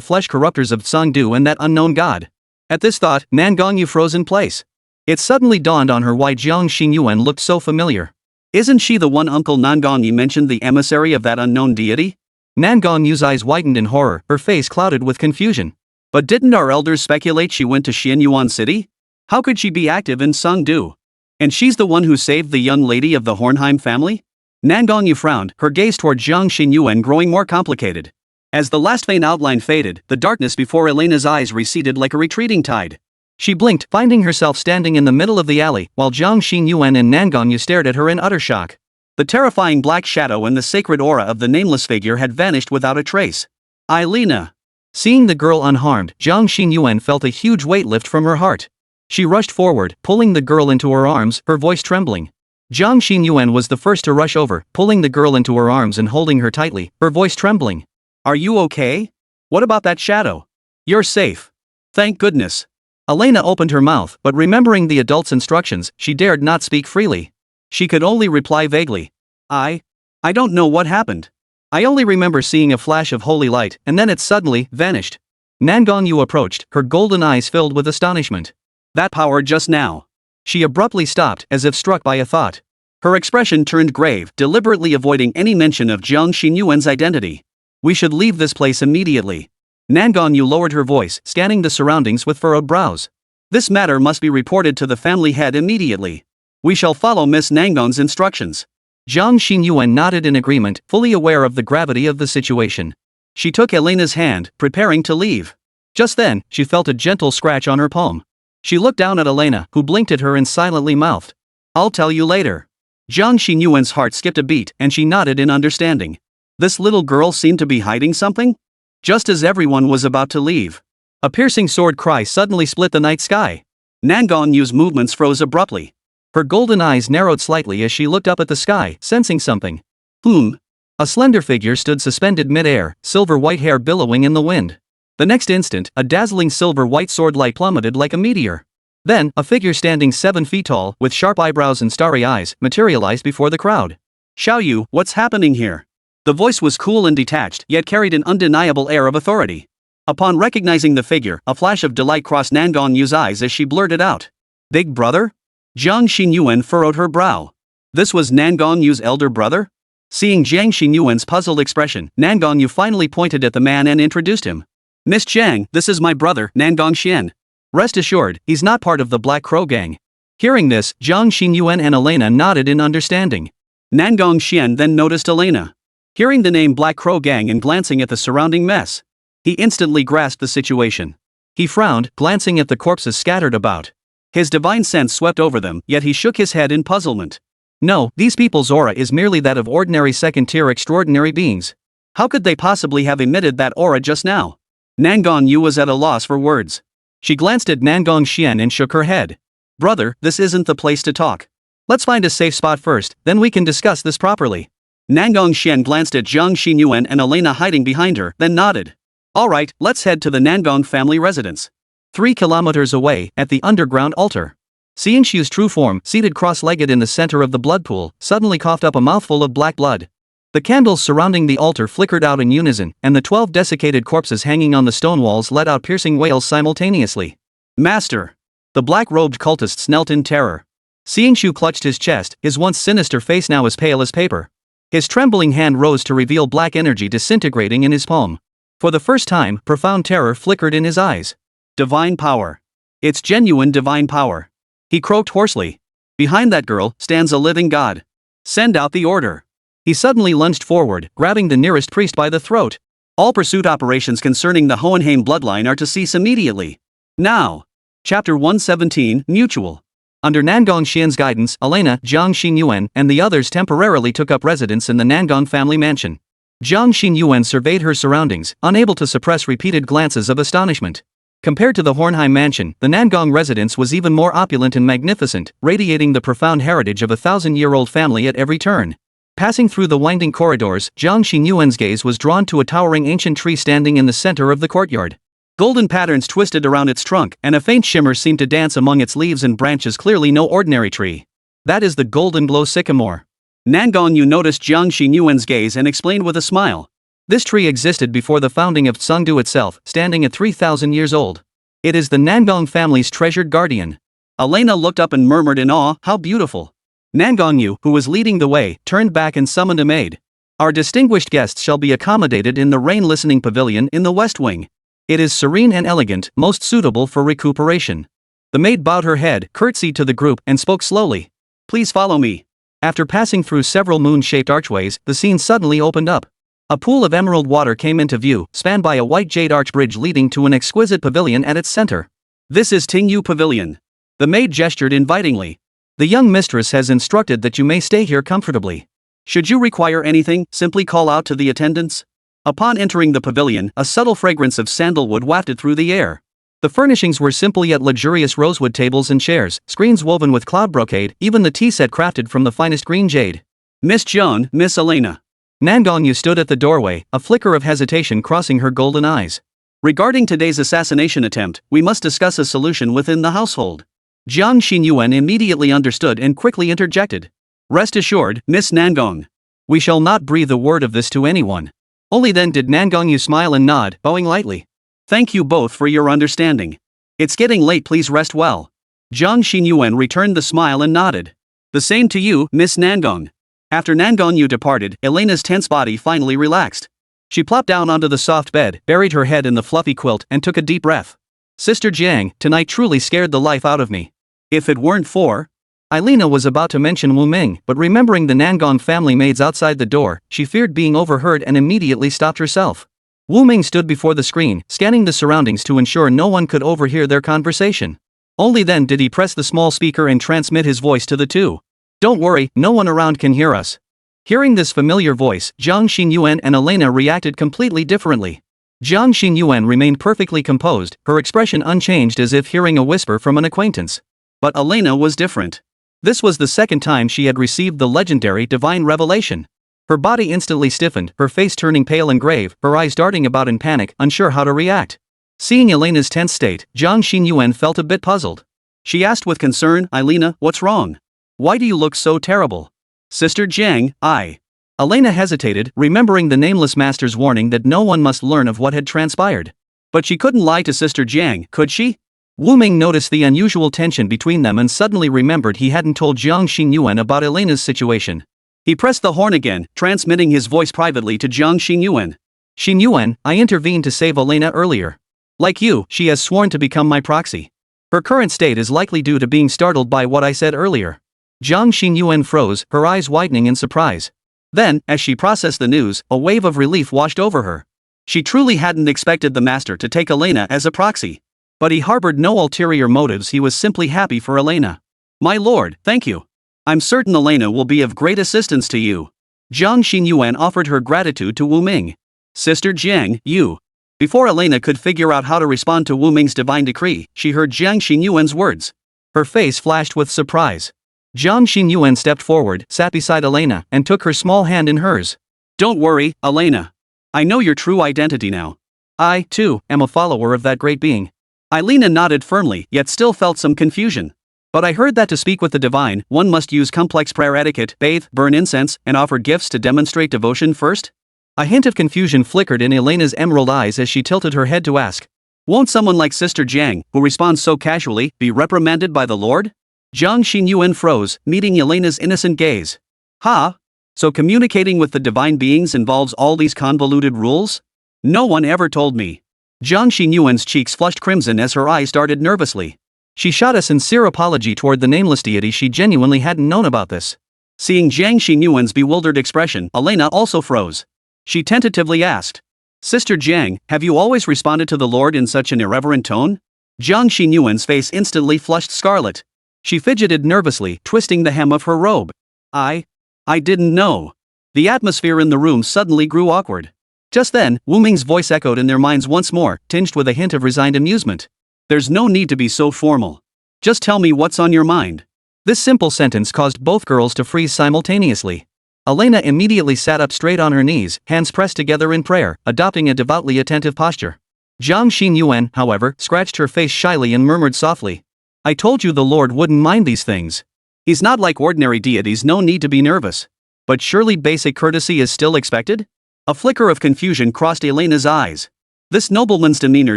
flesh corruptors of Tsangdu and that unknown god. At this thought, Nan Gongyu froze in place. It suddenly dawned on her why Jiang Xinyuan looked so familiar. Isn't she the one Uncle Nan Gongyu mentioned, the emissary of that unknown deity? Nan Gongyu's eyes widened in horror, her face clouded with confusion. But didn't our elders speculate she went to Xianyuan City? How could she be active in Songdu? And she's the one who saved the young lady of the Hornheim family? Nan Gongyu frowned, her gaze toward Jiang Xinyuan growing more complicated. As the last faint outline faded, the darkness before Elena's eyes receded like a retreating tide. She blinked, finding herself standing in the middle of the alley, while Jiang Xinyuan and Nan Gongyu stared at her in utter shock. The terrifying black shadow and the sacred aura of the nameless figure had vanished without a trace. Elena. Seeing the girl unharmed, Jiang Xinyuan felt a huge weight lift from her heart. She rushed forward, pulling the girl into her arms, her voice trembling. Jiang Xinyuan was the first to rush over, pulling the girl into her arms and holding her tightly, her voice trembling. Are you okay? What about that shadow? You're safe. Thank goodness. Elena opened her mouth, but remembering the adult's instructions, she dared not speak freely. She could only reply vaguely. I don't know what happened. I only remember seeing a flash of holy light, and then it suddenly vanished. Nan Gongyu approached, her golden eyes filled with astonishment. That power just now. She abruptly stopped, as if struck by a thought. Her expression turned grave, deliberately avoiding any mention of Jiang Xinyuan's identity. We should leave this place immediately. Nan Gongyu lowered her voice, scanning the surroundings with furrowed brows. This matter must be reported to the family head immediately. We shall follow Miss Nangon's instructions. Jiang Xinyuan nodded in agreement, fully aware of the gravity of the situation. She took Elena's hand, preparing to leave. Just then, she felt a gentle scratch on her palm. She looked down at Elena, who blinked at her and silently mouthed, "I'll tell you later." Jiang Xinyuan's heart skipped a beat, and she nodded in understanding. This little girl seemed to be hiding something? Just as everyone was about to leave, a piercing sword cry suddenly split the night sky. Nan Gonyu's movements froze abruptly. Her golden eyes narrowed slightly as she looked up at the sky, sensing something. A slender figure stood suspended mid-air, silver white hair billowing in the wind. The next instant, a dazzling silver-white sword light plummeted like a meteor. Then, a figure standing 7 feet tall, with sharp eyebrows and starry eyes, materialized before the crowd. Xiaoyu, what's happening here? The voice was cool and detached, yet carried an undeniable air of authority. Upon recognizing the figure, a flash of delight crossed Nan Gonyu's eyes as she blurted out, "Big brother?" Jiang Xinyuan furrowed her brow. This was Nan Gonyu's elder brother? Seeing Jiang Xinyuan's puzzled expression, Nan Gongyu finally pointed at the man and introduced him. "Miss Jiang, this is my brother, Nan Gongxian. Rest assured, he's not part of the Black Crow gang." Hearing this, Jiang Xinyuan and Elena nodded in understanding. Nan Gongxian then noticed Elena. Hearing the name Black Crow gang and glancing at the surrounding mess, he instantly grasped the situation. He frowned, glancing at the corpses scattered about. His divine sense swept over them, yet he shook his head in puzzlement. No, these people's aura is merely that of ordinary second-tier extraordinary beings. How could they possibly have emitted that aura just now? Nan Gongyu was at a loss for words. She glanced at Nan Gongxian and shook her head. "Brother, this isn't the place to talk. Let's find a safe spot first, then we can discuss this properly." Nan Gongxian glanced at Jiang Xinyuan and Elena hiding behind her, then nodded. "All right, let's head to the Nangong family residence." 3 kilometers away, at the underground altar. Seeing Xiu's true form, seated cross-legged in the center of the blood pool, suddenly coughed up a mouthful of black blood. The candles surrounding the altar flickered out in unison, and the 12 desiccated corpses hanging on the stone walls let out piercing wails simultaneously. "Master!" The black-robed cultists knelt in terror. Seeing Xiu clutched his chest, his once sinister face now as pale as paper. His trembling hand rose to reveal black energy disintegrating in his palm. For the first time, profound terror flickered in his eyes. Divine power. It's genuine divine power. He croaked hoarsely. "Behind that girl stands a living god. Send out the order." He suddenly lunged forward, grabbing the nearest priest by the throat. "All pursuit operations concerning the Hohenheim bloodline are to cease immediately. Now." Chapter 117, Mutual. Under Nan Gongxian's guidance, Elena, Jiang Xinyuan, and the others temporarily took up residence in the Nangong family mansion. Jiang Xinyuan surveyed her surroundings, unable to suppress repeated glances of astonishment. Compared to the Hornheim mansion, the Nangong residence was even more opulent and magnificent, radiating the profound heritage of a 1,000-year-old family at every turn. Passing through the winding corridors, Jiang Xinyuan's gaze was drawn to a towering ancient tree standing in the center of the courtyard. Golden patterns twisted around its trunk, and a faint shimmer seemed to dance among its leaves and branches. Clearly no ordinary tree. That is the golden glow sycamore. Nan Gongyu noticed Jiang Xinyuan's gaze and explained with a smile. This tree existed before the founding of Songdu itself, standing at 3,000 years old. It is the Nangong family's treasured guardian. Elena looked up and murmured in awe, "How beautiful." Nangong Yu, who was leading the way, turned back and summoned a maid. Our distinguished guests shall be accommodated in the rain listening pavilion in the west wing. It is serene and elegant, most suitable for recuperation. The maid bowed her head, curtsied to the group, and spoke slowly. "Please follow me." After passing through several moon-shaped archways, the scene suddenly opened up. A pool of emerald water came into view, spanned by a white jade arch bridge leading to an exquisite pavilion at its center. "This is Tingyu Pavilion." The maid gestured invitingly. The young mistress has instructed that you may stay here comfortably. Should you require anything, simply call out to the attendants. Upon entering the pavilion, a subtle fragrance of sandalwood wafted through the air. The furnishings were simple yet luxurious: rosewood tables and chairs, screens woven with cloud brocade, even the tea set crafted from the finest green jade. "Miss Joan, Miss Elena." Nangong Yu stood at the doorway, a flicker of hesitation crossing her golden eyes. "Regarding today's assassination attempt, we must discuss a solution within the household." Jiang Xinyuan immediately understood and quickly interjected. "Rest assured, Miss Nangong. We shall not breathe a word of this to anyone." Only then did Nangong Yu smile and nod, bowing lightly. "Thank you both for your understanding. It's getting late, please rest well." Jiang Xinyuan returned the smile and nodded. "The same to you, Miss Nangong." After Nangong Yu departed, Elena's tense body finally relaxed. She plopped down onto the soft bed, buried her head in the fluffy quilt, and took a deep breath. Sister Jiang, tonight truly scared the life out of me. If it weren't for... Elena was about to mention Wu Ming, but remembering the Nangong family maids outside the door, she feared being overheard and immediately stopped herself. Wu Ming stood before the screen, scanning the surroundings to ensure no one could overhear their conversation. Only then did he press the small speaker and transmit his voice to the two. "Don't worry, no one around can hear us." Hearing this familiar voice, Jiang Xinyuan and Elena reacted completely differently. Jiang Xinyuan remained perfectly composed, her expression unchanged as if hearing a whisper from an acquaintance. But Elena was different. This was the second time she had received the legendary divine revelation. Her body instantly stiffened, her face turning pale and grave, her eyes darting about in panic, unsure how to react. Seeing Elena's tense state, Jiang Xinyuan felt a bit puzzled. She asked with concern, "Elena, what's wrong? Why do you look so terrible?" "Sister Jiang, I..." Elena hesitated, remembering the nameless master's warning that no one must learn of what had transpired. But she couldn't lie to Sister Jiang, could she? Wu Ming noticed the unusual tension between them and suddenly remembered he hadn't told Jiang Xinyuan about Elena's situation. He pressed the horn again, transmitting his voice privately to Jiang Xinyuan. "Xinyuan, I intervened to save Elena earlier. Like you, she has sworn to become my proxy. Her current state is likely due to being startled by what I said earlier." Jiang Xinyuan froze, her eyes widening in surprise. Then, as she processed the news, a wave of relief washed over her. She truly hadn't expected the master to take Elena as a proxy. But he harbored no ulterior motives, he was simply happy for Elena. "My lord, thank you. I'm certain Elena will be of great assistance to you." Jiang Xinyuan offered her gratitude to Wu Ming. "Sister Jiang, you..." Before Elena could figure out how to respond to Wu Ming's divine decree, she heard Jiang Xinyuan's words. Her face flashed with surprise. Jiang Xinyuan stepped forward, sat beside Elena, and took her small hand in hers. "Don't worry, Elena. I know your true identity now. I, too, am a follower of that great being." Elena nodded firmly, yet still felt some confusion. "But I heard that to speak with the divine, one must use complex prayer etiquette, bathe, burn incense, and offer gifts to demonstrate devotion first?" A hint of confusion flickered in Elena's emerald eyes as she tilted her head to ask. "Won't someone like Sister Jiang, who responds so casually, be reprimanded by the Lord?" Jiang Xinyuan froze, meeting Elena's innocent gaze. "Ha? So communicating with the divine beings involves all these convoluted rules? No one ever told me." Jiang Xinyuan's cheeks flushed crimson as her eyes darted nervously. She shot a sincere apology toward the nameless deity. She genuinely hadn't known about this. Seeing Jiang Xinyuan's bewildered expression, Elena also froze. She tentatively asked, "Sister Jiang, have you always responded to the Lord in such an irreverent tone?" Jiang Xinyuan's face instantly flushed scarlet. She fidgeted nervously, twisting the hem of her robe. I didn't know." The atmosphere in the room suddenly grew awkward. Just then, Wu Ming's voice echoed in their minds once more, tinged with a hint of resigned amusement. "There's no need to be so formal. Just tell me what's on your mind." This simple sentence caused both girls to freeze simultaneously. Elena immediately sat up straight on her knees, hands pressed together in prayer, adopting a devoutly attentive posture. Jiang Xinyuan, however, scratched her face shyly and murmured softly, "I told you the Lord wouldn't mind these things. He's not like ordinary deities, no need to be nervous. But surely basic courtesy is still expected?" A flicker of confusion crossed Elena's eyes. This nobleman's demeanor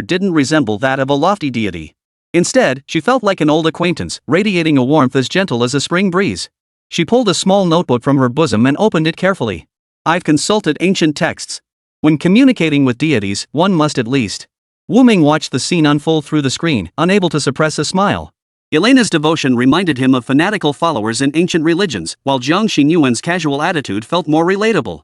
didn't resemble that of a lofty deity. Instead, she felt like an old acquaintance, radiating a warmth as gentle as a spring breeze. She pulled a small notebook from her bosom and opened it carefully. I've consulted ancient texts. When communicating with deities, one must at least. Wu Ming watched the scene unfold through the screen, unable to suppress a smile. Elena's devotion reminded him of fanatical followers in ancient religions, while Jiang Xinyuan's casual attitude felt more relatable.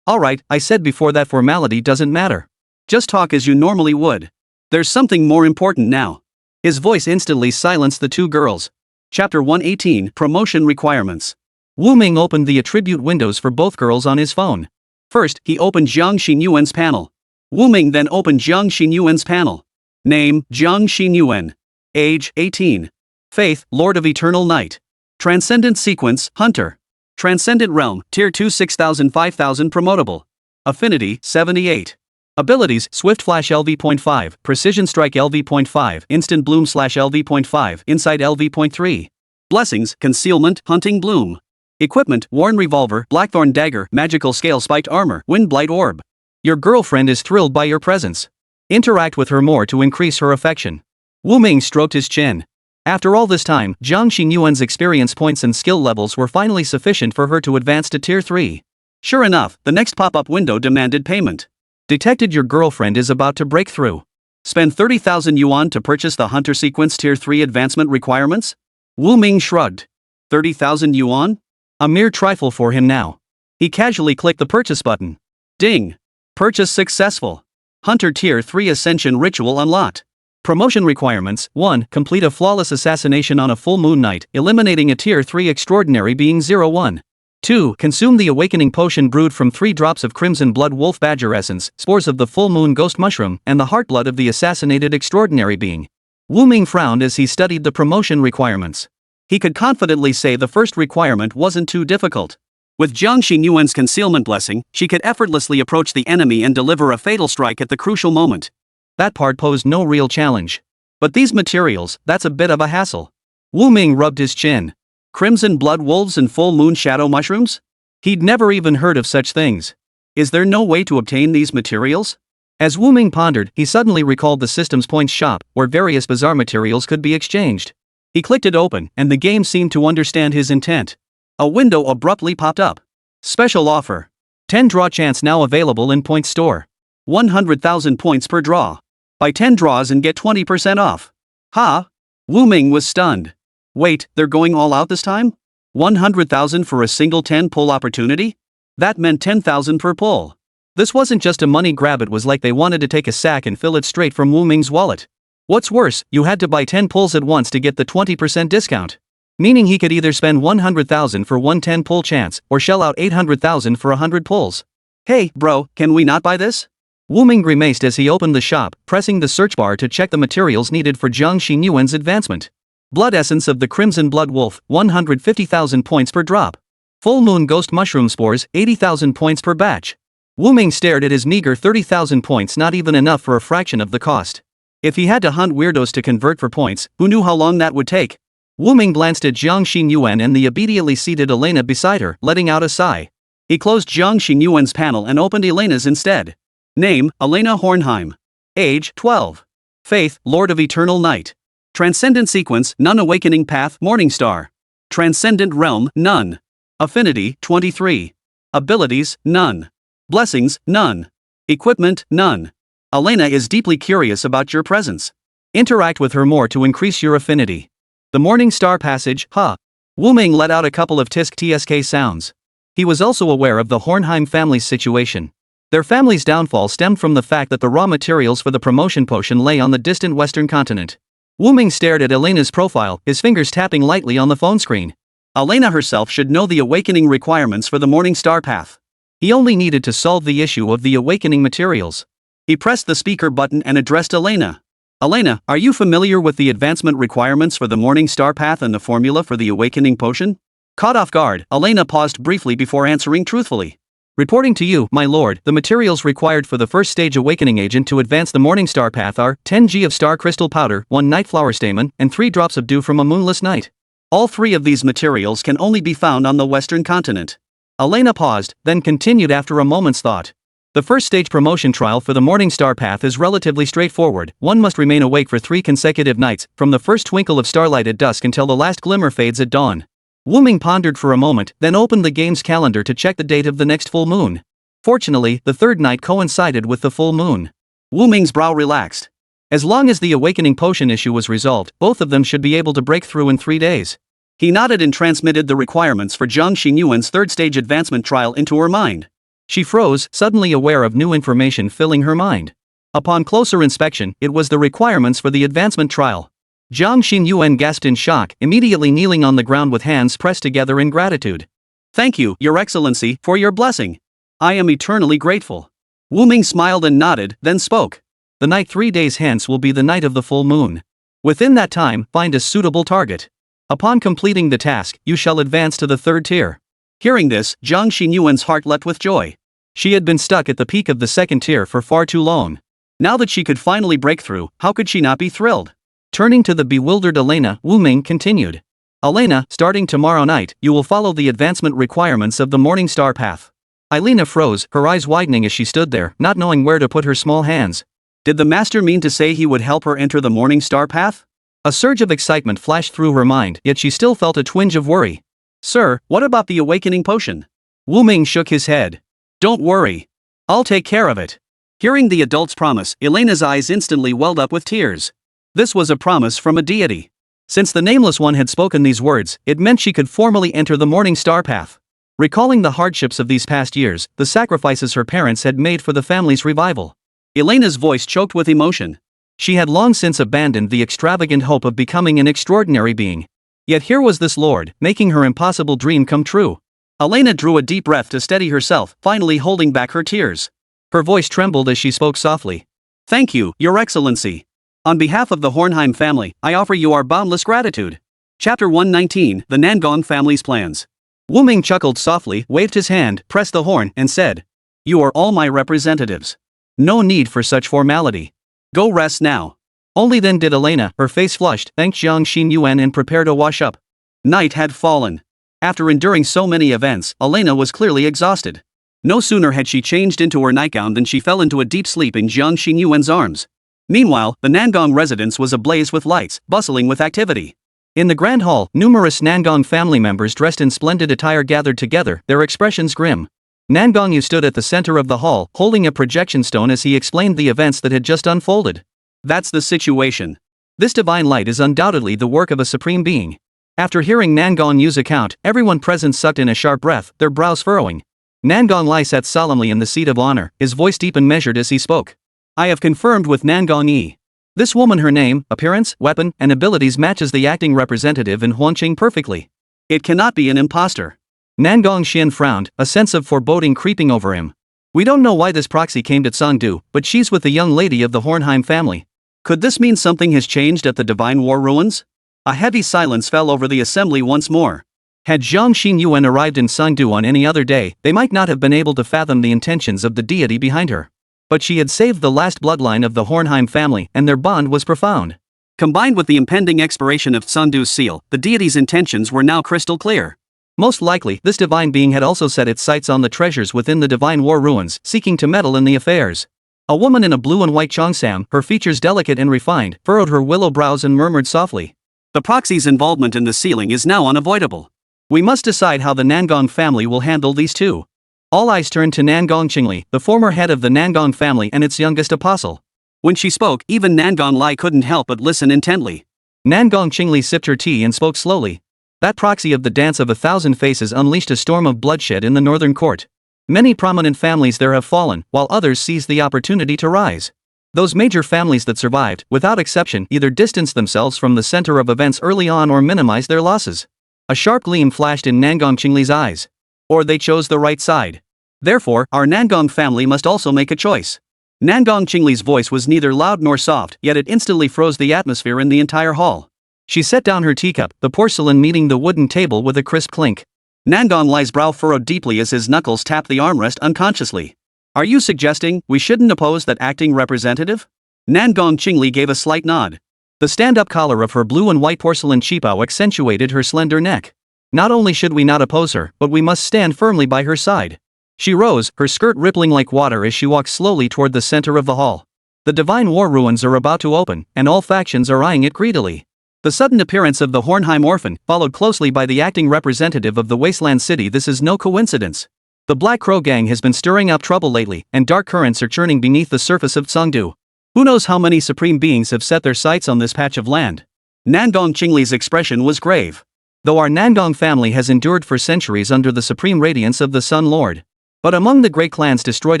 Alright, I said before that formality doesn't matter. Just talk as you normally would. There's something more important now. His voice instantly silenced the two girls. Chapter 118 Promotion Requirements. Wu Ming opened the attribute windows for both girls on his phone. First, he opened Jiang Xinyuan's panel. Wu Ming then opened Jiang Xinyuan's panel. Name, Jiang Xinyuan. Age, 18. Faith, Lord of Eternal Night. Transcendent Sequence, Hunter. Transcendent Realm, Tier 2 6000-5000 Promotable. Affinity, 78. Abilities, Swift Flash LV.5, Precision Strike LV.5, Instant Bloom /LV.5, Insight LV.3. Blessings, Concealment, Hunting Bloom. Equipment, Worn Revolver, Blackthorn Dagger, Magical Scale Spiked Armor, Wind Blight Orb. Your girlfriend is thrilled by your presence. Interact with her more to increase her affection. Wu Ming stroked his chin. After all this time, Jiang Xinyuan's experience points and skill levels were finally sufficient for her to advance to Tier 3. Sure enough, the next pop-up window demanded payment. Detected your girlfriend is about to break through. Spend 30,000 yuan to purchase the Hunter Sequence Tier 3 advancement requirements? Wu Ming shrugged. 30,000 yuan? A mere trifle for him now. He casually clicked the purchase button. Ding! Purchase successful. Hunter Tier 3 Ascension Ritual unlocked. Promotion requirements: 1. Complete a flawless assassination on a full moon night, eliminating a Tier 3 extraordinary being 01. 2. Consume the awakening potion brewed from 3 drops of crimson blood wolf badger essence, spores of the full moon ghost mushroom, and the heartblood of the assassinated extraordinary being. Wu Ming frowned as he studied the promotion requirements. He could confidently say the first requirement wasn't too difficult. With Jiang Xinyuan's concealment blessing, she could effortlessly approach the enemy and deliver a fatal strike at the crucial moment. That part posed no real challenge. But these materials, that's a bit of a hassle. Wu Ming rubbed his chin. Crimson blood wolves and full moon shadow mushrooms? He'd never even heard of such things. Is there no way to obtain these materials? As Wu Ming pondered, he suddenly recalled the Systems Points shop, where various bizarre materials could be exchanged. He clicked it open, and the game seemed to understand his intent. A window abruptly popped up. Special offer. 10 draw chance now available in Point Store. 100,000 points per draw. Buy 10 draws and get 20% off. Ha! Wu Ming was stunned. Wait, they're going all out this time? 100,000 for a single 10 pull opportunity? That meant 10,000 per pull. This wasn't just a money grab, it was like they wanted to take a sack and fill it straight from Wu Ming's wallet. What's worse, you had to buy 10 pulls at once to get the 20% discount. Meaning he could either spend 100,000 for one 10 pull chance, or shell out 800,000 for 100 pulls. Hey, bro, can we not buy this? Wu Ming grimaced as he opened the shop, pressing the search bar to check the materials needed for Jiang Xinyuan's advancement. Blood Essence of the Crimson Blood Wolf, 150,000 points per drop. Full Moon Ghost Mushroom Spores, 80,000 points per batch. Wu Ming stared at his meager 30,000 points, not even enough for a fraction of the cost. If he had to hunt weirdos to convert for points, who knew how long that would take? Wu Ming glanced at Jiang Xinyuan and the obediently seated Elena beside her, letting out a sigh. He closed Jiang Xinyuan's panel and opened Elena's instead. Name, Elena Hornheim. Age, 12. Faith, Lord of Eternal Night. Transcendent Sequence, Nun Awakening Path, Morningstar. Transcendent Realm, None. Affinity, 23. Abilities, none. Blessings, none. Equipment, none. Elena is deeply curious about your presence. Interact with her more to increase your affinity. The Morning Star Passage, huh? Wu Ming let out a couple of tsk sounds. He was also aware of the Hornheim family's situation. Their family's downfall stemmed from the fact that the raw materials for the promotion potion lay on the distant western continent. Wu Ming stared at Elena's profile, his fingers tapping lightly on the phone screen. Elena herself should know the awakening requirements for the Morning Star Path. He only needed to solve the issue of the awakening materials. He pressed the speaker button and addressed Elena. Elena, are you familiar with the advancement requirements for the Morning Star Path and the formula for the awakening potion? Caught off guard, Elena paused briefly before answering truthfully. Reporting to you, my lord, the materials required for the first stage awakening agent to advance the Morning Star Path are 10 G of star crystal powder, 1 night flower stamen, and 3 drops of dew from a moonless night. All 3 of these materials can only be found on the western continent. Elena paused, then continued after a moment's thought. The first stage promotion trial for the Morning Star path is relatively straightforward. One must remain awake for 3 consecutive nights, from the first twinkle of starlight at dusk until the last glimmer fades at dawn. Wu Ming pondered for a moment, then opened the game's calendar to check the date of the next full moon. Fortunately, the third night coincided with the full moon. Wu Ming's brow relaxed. As long as the awakening potion issue was resolved, both of them should be able to break through in 3 days. He nodded and transmitted the requirements for Zhang Xinyuan's third stage advancement trial into her mind. She froze, suddenly aware of new information filling her mind. Upon closer inspection, it was the requirements for the advancement trial. Zhang Xinyuan gasped in shock, immediately kneeling on the ground with hands pressed together in gratitude. Thank you, Your Excellency, for your blessing. I am eternally grateful. Wu Ming smiled and nodded, then spoke. The night 3 days hence will be the night of the full moon. Within that time, find a suitable target. Upon completing the task, you shall advance to the 3rd tier. Hearing this, Zhang Xinyuan's heart leapt with joy. She had been stuck at the peak of the 2nd tier for far too long. Now that she could finally break through, how could she not be thrilled? Turning to the bewildered Elena, Wu Ming continued. Elena, starting tomorrow night, you will follow the advancement requirements of the Morning Star path. Elena froze, her eyes widening as she stood there, not knowing where to put her small hands. Did the master mean to say he would help her enter the Morning Star path? A surge of excitement flashed through her mind, yet she still felt a twinge of worry. Sir, what about the awakening potion? Wu Ming shook his head. Don't worry. I'll take care of it. Hearing the adult's promise, Elena's eyes instantly welled up with tears. This was a promise from a deity. Since the Nameless One had spoken these words, it meant she could formally enter the Morning Star path. Recalling the hardships of these past years, the sacrifices her parents had made for the family's revival, Elena's voice choked with emotion. She had long since abandoned the extravagant hope of becoming an extraordinary being. Yet here was this lord, making her impossible dream come true. Elena drew a deep breath to steady herself, finally holding back her tears. Her voice trembled as she spoke softly. Thank you, Your Excellency. On behalf of the Hornheim family, I offer you our boundless gratitude. Chapter 119, The Nangong Family's Plans. Wu Ming chuckled softly, waved his hand, pressed the horn, and said, You are all my representatives. No need for such formality. Go rest now. Only then did Elena, her face flushed, thank Zhang Xinyuan and prepare to wash up. Night had fallen. After enduring so many events, Elena was clearly exhausted. No sooner had she changed into her nightgown than she fell into a deep sleep in Zhang Xinyuan's arms. Meanwhile, the Nangong residence was ablaze with lights, bustling with activity. In the grand hall, numerous Nangong family members dressed in splendid attire gathered together, their expressions grim. Nangongyu stood at the center of the hall, holding a projection stone as he explained the events that had just unfolded. That's the situation. This divine light is undoubtedly the work of a supreme being. After hearing Nangongyu's account, everyone present sucked in a sharp breath, their brows furrowing. Nangong Lai sat solemnly in the seat of honor, his voice deep and measured as he spoke. I have confirmed with Nangong Yi. This woman, her name, appearance, weapon, and abilities matches the acting representative in Huanqing perfectly. It cannot be an imposter. Nangong Xian frowned, a sense of foreboding creeping over him. We don't know why this proxy came to Tsangdu, but she's with the young lady of the Hornheim family. Could this mean something has changed at the Divine War ruins? A heavy silence fell over the assembly once more. Had Zhang Xinyuan arrived in Tsangdu on any other day, they might not have been able to fathom the intentions of the deity behind her. But she had saved the last bloodline of the Hornheim family, and their bond was profound. Combined with the impending expiration of Tsangdu's seal, the deity's intentions were now crystal clear. Most likely, this divine being had also set its sights on the treasures within the Divine War ruins, seeking to meddle in the affairs. A woman in a blue and white cheongsam, her features delicate and refined, furrowed her willow brows and murmured softly. The proxy's involvement in the sealing is now unavoidable. We must decide how the Nangong family will handle these two. All eyes turned to Nangong Qingli, the former head of the Nangong family and its youngest apostle. When she spoke, even Nangong Lai couldn't help but listen intently. Nangong Qingli sipped her tea and spoke slowly. That proxy of the Dance of a Thousand Faces unleashed a storm of bloodshed in the northern court. Many prominent families there have fallen, while others seized the opportunity to rise. Those major families that survived, without exception, either distanced themselves from the center of events early on or minimized their losses. A sharp gleam flashed in Nangong Qingli's eyes. Or they chose the right side. Therefore, our Nangong family must also make a choice. Nangong Qingli's voice was neither loud nor soft, yet it instantly froze the atmosphere in the entire hall. She set down her teacup, the porcelain meeting the wooden table with a crisp clink. Nangong Lai's brow furrowed deeply as his knuckles tapped the armrest unconsciously. Are you suggesting we shouldn't oppose that acting representative? Nangong Qingli gave a slight nod. The stand-up collar of her blue and white porcelain qipao accentuated her slender neck. Not only should we not oppose her, but we must stand firmly by her side. She rose, her skirt rippling like water as she walked slowly toward the center of the hall. The Divine War ruins are about to open, and all factions are eyeing it greedily. The sudden appearance of the Hornheim orphan, followed closely by the acting representative of the Wasteland City. This is no coincidence. The Black Crow gang has been stirring up trouble lately, and dark currents are churning beneath the surface of Tsangdu. Who knows how many supreme beings have set their sights on this patch of land? Nangong Qingli's expression was grave. Though our Nangong family has endured for centuries under the supreme radiance of the Sun Lord. But among the great clans destroyed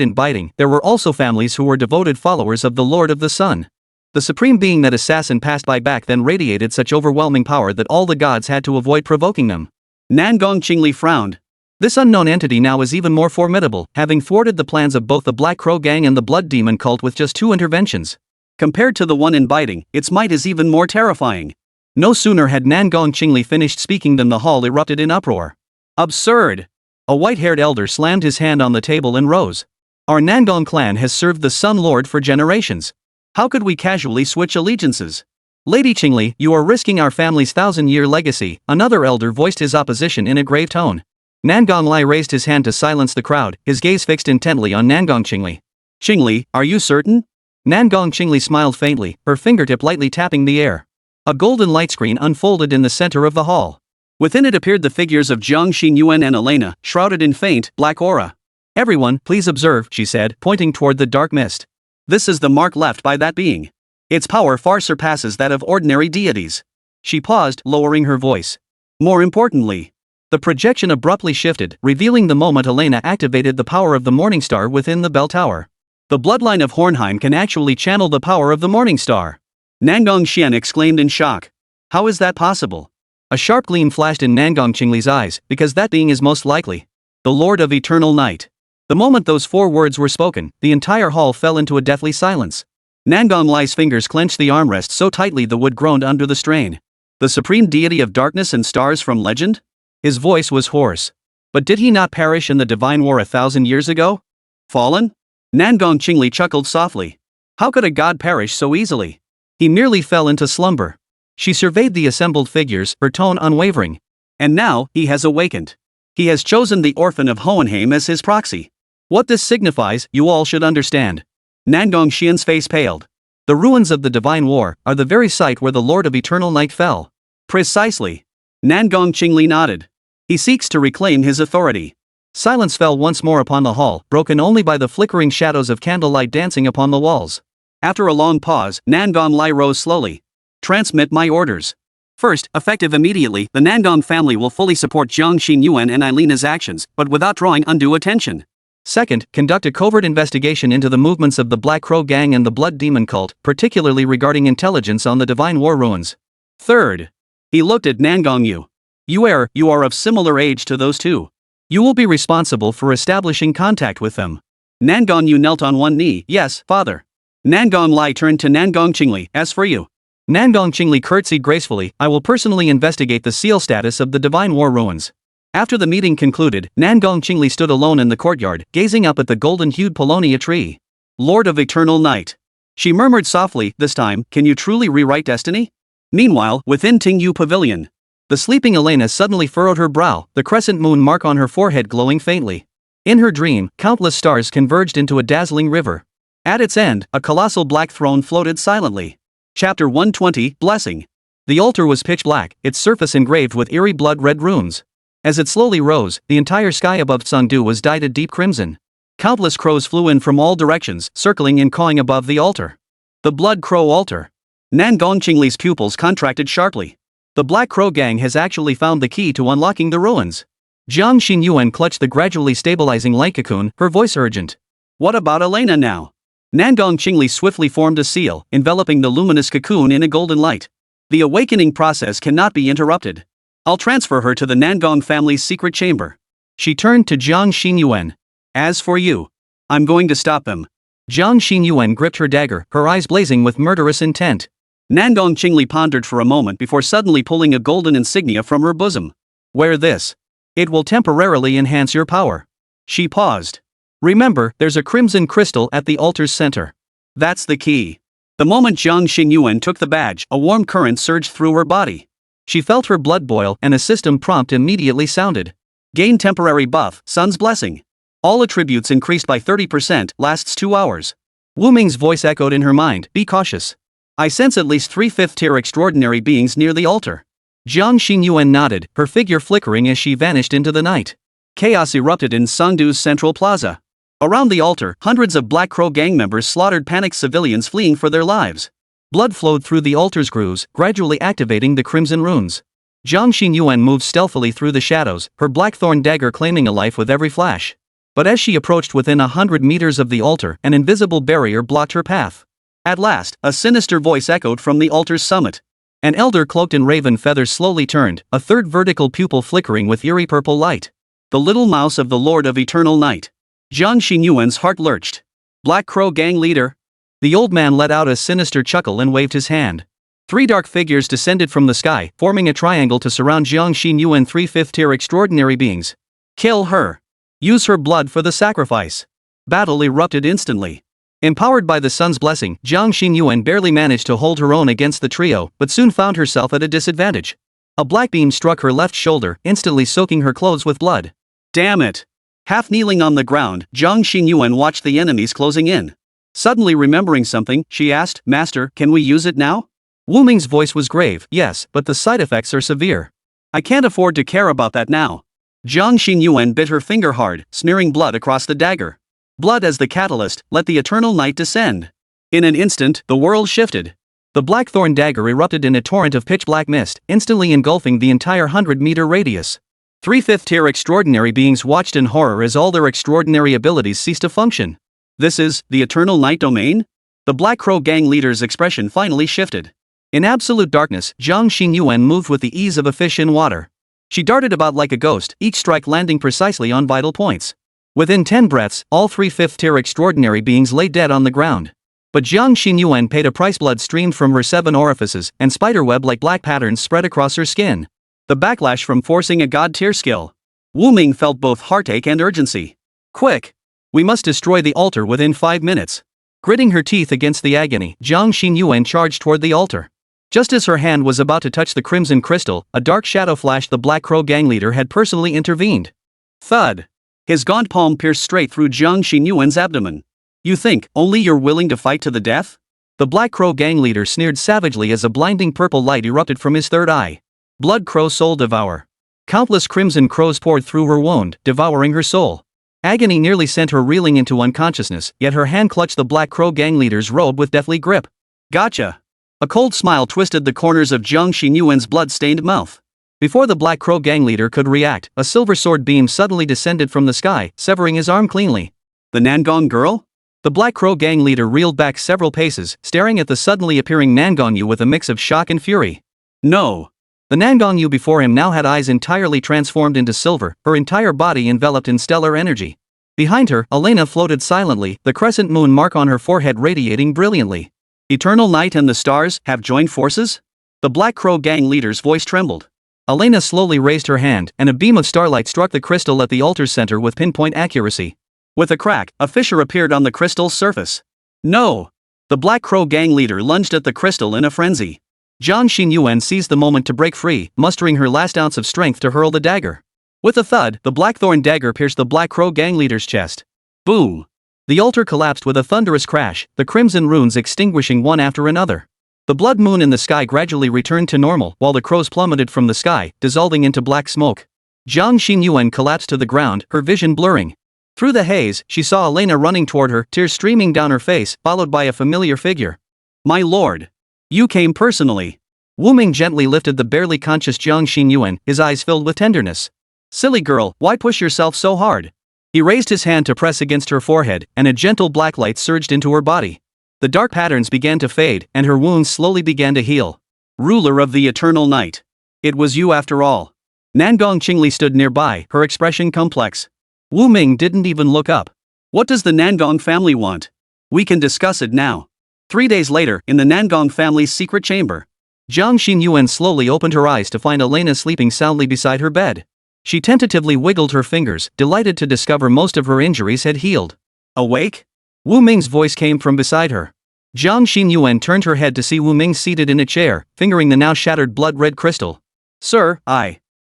in biting, there were also families who were devoted followers of the Lord of the Sun. The supreme being that assassin passed by back then radiated such overwhelming power that all the gods had to avoid provoking them. Nangong Qingli frowned. This unknown entity now is even more formidable, having thwarted the plans of both the Black Crow gang and the Blood Demon cult with just 2 interventions. Compared to the one in biting, its might is even more terrifying. No sooner had Nangong Qingli finished speaking than the hall erupted in uproar. Absurd! A white-haired elder slammed his hand on the table and rose. Our Nangong clan has served the Sun Lord for generations. How could we casually switch allegiances? Lady Qingli, you are risking our family's 1,000-year legacy, another elder voiced his opposition in a grave tone. Nangong Lai raised his hand to silence the crowd, his gaze fixed intently on Nangong Qingli. Qingli, are you certain? Nangong Qingli smiled faintly, her fingertip lightly tapping the air. A golden light screen unfolded in the center of the hall. Within it appeared the figures of Jiang Xinyuan and Elena, shrouded in faint, black aura. Everyone, please observe, she said, pointing toward the dark mist. This is the mark left by that being. Its power far surpasses that of ordinary deities. She paused, lowering her voice. More importantly, the projection abruptly shifted, revealing the moment Elena activated the power of the Morningstar within the bell tower. The bloodline of Hornheim can actually channel the power of the Morningstar. Nangong Xian exclaimed in shock. How is that possible? A sharp gleam flashed in Nangong Qingli's eyes, because that being is most likely the Lord of Eternal Night. The moment those 4 words were spoken, the entire hall fell into a deathly silence. Nangong Lai's fingers clenched the armrest so tightly the wood groaned under the strain. The supreme deity of darkness and stars from legend? His voice was hoarse. But did he not perish in the divine war 1,000 years ago? Fallen? Nangong Qingli chuckled softly. How could a god perish so easily? He merely fell into slumber. She surveyed the assembled figures, her tone unwavering. And now, he has awakened. He has chosen the orphan of Hohenheim as his proxy. What this signifies, you all should understand. Nangong Xian's face paled. The ruins of the Divine War are the very site where the Lord of Eternal Night fell. Precisely. Nangong Qingli nodded. He seeks to reclaim his authority. Silence fell once more upon the hall, broken only by the flickering shadows of candlelight dancing upon the walls. After a long pause, Nangong Lai rose slowly. Transmit my orders. First, effective immediately, the Nangong family will fully support Jiang Xinyuan and Eilena's actions, but without drawing undue attention. Second, conduct a covert investigation into the movements of the Black Crow gang and the Blood Demon cult, particularly regarding intelligence on the Divine War ruins. Third. He looked at Nangong Yu. You are of similar age to those two. You will be responsible for establishing contact with them. Nangong Yu knelt on one knee. Yes, father. Nangong Lai turned to Nangong Qingli. As for you. Nangong Qingli curtsied gracefully. I will personally investigate the seal status of the Divine War ruins. After the meeting concluded, Nangong Qingli stood alone in the courtyard, gazing up at the golden-hued Polonia tree. Lord of Eternal Night. She murmured softly, this time, can you truly rewrite destiny? Meanwhile, within Tingyu Pavilion. The sleeping Elena suddenly furrowed her brow, the crescent moon mark on her forehead glowing faintly. In her dream, countless stars converged into a dazzling river. At its end, a colossal black throne floated silently. Chapter 120, Blessing. The altar was pitch black, its surface engraved with eerie blood-red runes. As it slowly rose, the entire sky above Tsangdu was dyed a deep crimson. Countless crows flew in from all directions, circling and cawing above the altar. The Blood Crow Altar. Nangong Qingli's pupils contracted sharply. The Black Crow gang has actually found the key to unlocking the ruins. Jiang Xinyuan clutched the gradually stabilizing light cocoon, her voice urgent. What about Elena now? Nangong Qingli swiftly formed a seal, enveloping the luminous cocoon in a golden light. The awakening process cannot be interrupted. I'll transfer her to the Nangong family's secret chamber. She turned to Jiang Xinyuan. As for you, I'm going to stop them. Jiang Xinyuan gripped her dagger, her eyes blazing with murderous intent. Nangong Qingli pondered for a moment before suddenly pulling a golden insignia from her bosom. Wear this. It will temporarily enhance your power. She paused. Remember, there's a crimson crystal at the altar's center. That's the key. The moment Jiang Xinyuan took the badge, a warm current surged through her body. She felt her blood boil and a system prompt immediately sounded. Gain temporary buff, Sun's Blessing. All attributes increased by 30%, lasts 2 hours. Wu Ming's voice echoed in her mind, be cautious. I sense at least 3 fifth-tier extraordinary beings near the altar. Jiang Xinyuan nodded, her figure flickering as she vanished into the night. Chaos erupted in Songdu's central plaza. Around the altar, hundreds of Black Crow gang members slaughtered panicked civilians fleeing for their lives. Blood flowed through the altar's grooves, gradually activating the crimson runes. Jiang Xinyuan moved stealthily through the shadows, her blackthorn dagger claiming a life with every flash. But as she approached within 100 meters of the altar, an invisible barrier blocked her path. At last, a sinister voice echoed from the altar's summit. An elder cloaked in raven feathers slowly turned, a third vertical pupil flickering with eerie purple light. The little mouse of the Lord of Eternal Night. Jiang Xinyuan's heart lurched. Black Crow gang leader? The old man let out a sinister chuckle and waved his hand. 3 dark figures descended from the sky, forming a triangle to surround Jiang Xinyuan, 3 fifth-tier extraordinary beings. Kill her. Use her blood for the sacrifice. Battle erupted instantly. Empowered by the sun's blessing, Jiang Xinyuan barely managed to hold her own against the trio, but soon found herself at a disadvantage. A black beam struck her left shoulder, instantly soaking her clothes with blood. Damn it! Half kneeling on the ground, Jiang Xinyuan watched the enemies closing in. Suddenly remembering something, she asked, Master, can we use it now? Wu Ming's voice was grave, yes, but the side effects are severe. I can't afford to care about that now. Jiang Xinyuan bit her finger hard, smearing blood across the dagger. Blood as the catalyst, let the eternal night descend. In an instant, the world shifted. The blackthorn dagger erupted in a torrent of pitch-black mist, instantly engulfing the entire 100-meter radius. 3 fifth-tier extraordinary beings watched in horror as all their extraordinary abilities ceased to function. This is the eternal night domain? The Black Crow gang leader's expression finally shifted. In absolute darkness, Jiang Xinyuan moved with the ease of a fish in water. She darted about like a ghost, each strike landing precisely on vital points. Within 10 breaths, all 3 fifth-tier extraordinary beings lay dead on the ground. But Jiang Xinyuan paid a price. Blood streamed from her 7 orifices, and spiderweb-like black patterns spread across her skin. The backlash from forcing a god-tier skill. Wu Ming felt both heartache and urgency. Quick! We must destroy the altar within 5 minutes. Gritting her teeth against the agony, Jiang Xinyuan charged toward the altar. Just as her hand was about to touch the crimson crystal, a dark shadow flashed. The Black Crow gang leader had personally intervened. Thud! His gaunt palm pierced straight through Jiang Xinyuan's abdomen. You think only you're willing to fight to the death? The Black Crow gang leader sneered savagely as a blinding purple light erupted from his third eye. Blood Crow soul devour. Countless crimson crows poured through her wound, devouring her soul. Agony nearly sent her reeling into unconsciousness, yet her hand clutched the Black Crow gang leader's robe with deathly grip. Gotcha! A cold smile twisted the corners of Jiang Xinyuan's blood-stained mouth. Before the Black Crow gang leader could react, a silver sword beam suddenly descended from the sky, severing his arm cleanly. The Nangong girl? The Black Crow gang leader reeled back several paces, staring at the suddenly appearing Nangongyu with a mix of shock and fury. No! The Nangongyu before him now had eyes entirely transformed into silver, her entire body enveloped in stellar energy. Behind her, Elena floated silently, the crescent moon mark on her forehead radiating brilliantly. Eternal Night and the stars have joined forces? The Black Crow gang leader's voice trembled. Elena slowly raised her hand, and a beam of starlight struck the crystal at the altar's center with pinpoint accuracy. With a crack, a fissure appeared on the crystal's surface. No! The Black Crow gang leader lunged at the crystal in a frenzy. Jiang Xinyuan seized the moment to break free, mustering her last ounce of strength to hurl the dagger. With a thud, the blackthorn dagger pierced the Black Crow gang leader's chest. Boom! The altar collapsed with a thunderous crash, the crimson runes extinguishing one after another. The blood moon in the sky gradually returned to normal, while the crows plummeted from the sky, dissolving into black smoke. Jiang Xinyuan collapsed to the ground, her vision blurring. Through the haze, she saw Elena running toward her, tears streaming down her face, followed by a familiar figure. My lord! You came personally. Wu Ming gently lifted the barely conscious Jiang Xinyuan, his eyes filled with tenderness. Silly girl, why push yourself so hard? He raised his hand to press against her forehead, and a gentle black light surged into her body. The dark patterns began to fade, and her wounds slowly began to heal. Ruler of the Eternal Night. It was you after all. Nangong Qingli stood nearby, her expression complex. Wu Ming didn't even look up. What does the Nangong family want? We can discuss it now. 3 days later, in the Nangong family's secret chamber. Jiang Xinyuan slowly opened her eyes to find Elena sleeping soundly beside her bed. She tentatively wiggled her fingers, delighted to discover most of her injuries had healed. Awake? Wu Ming's voice came from beside her. Jiang Xinyuan turned her head to see Wu Ming seated in a chair, fingering the now shattered blood-red crystal. Sir,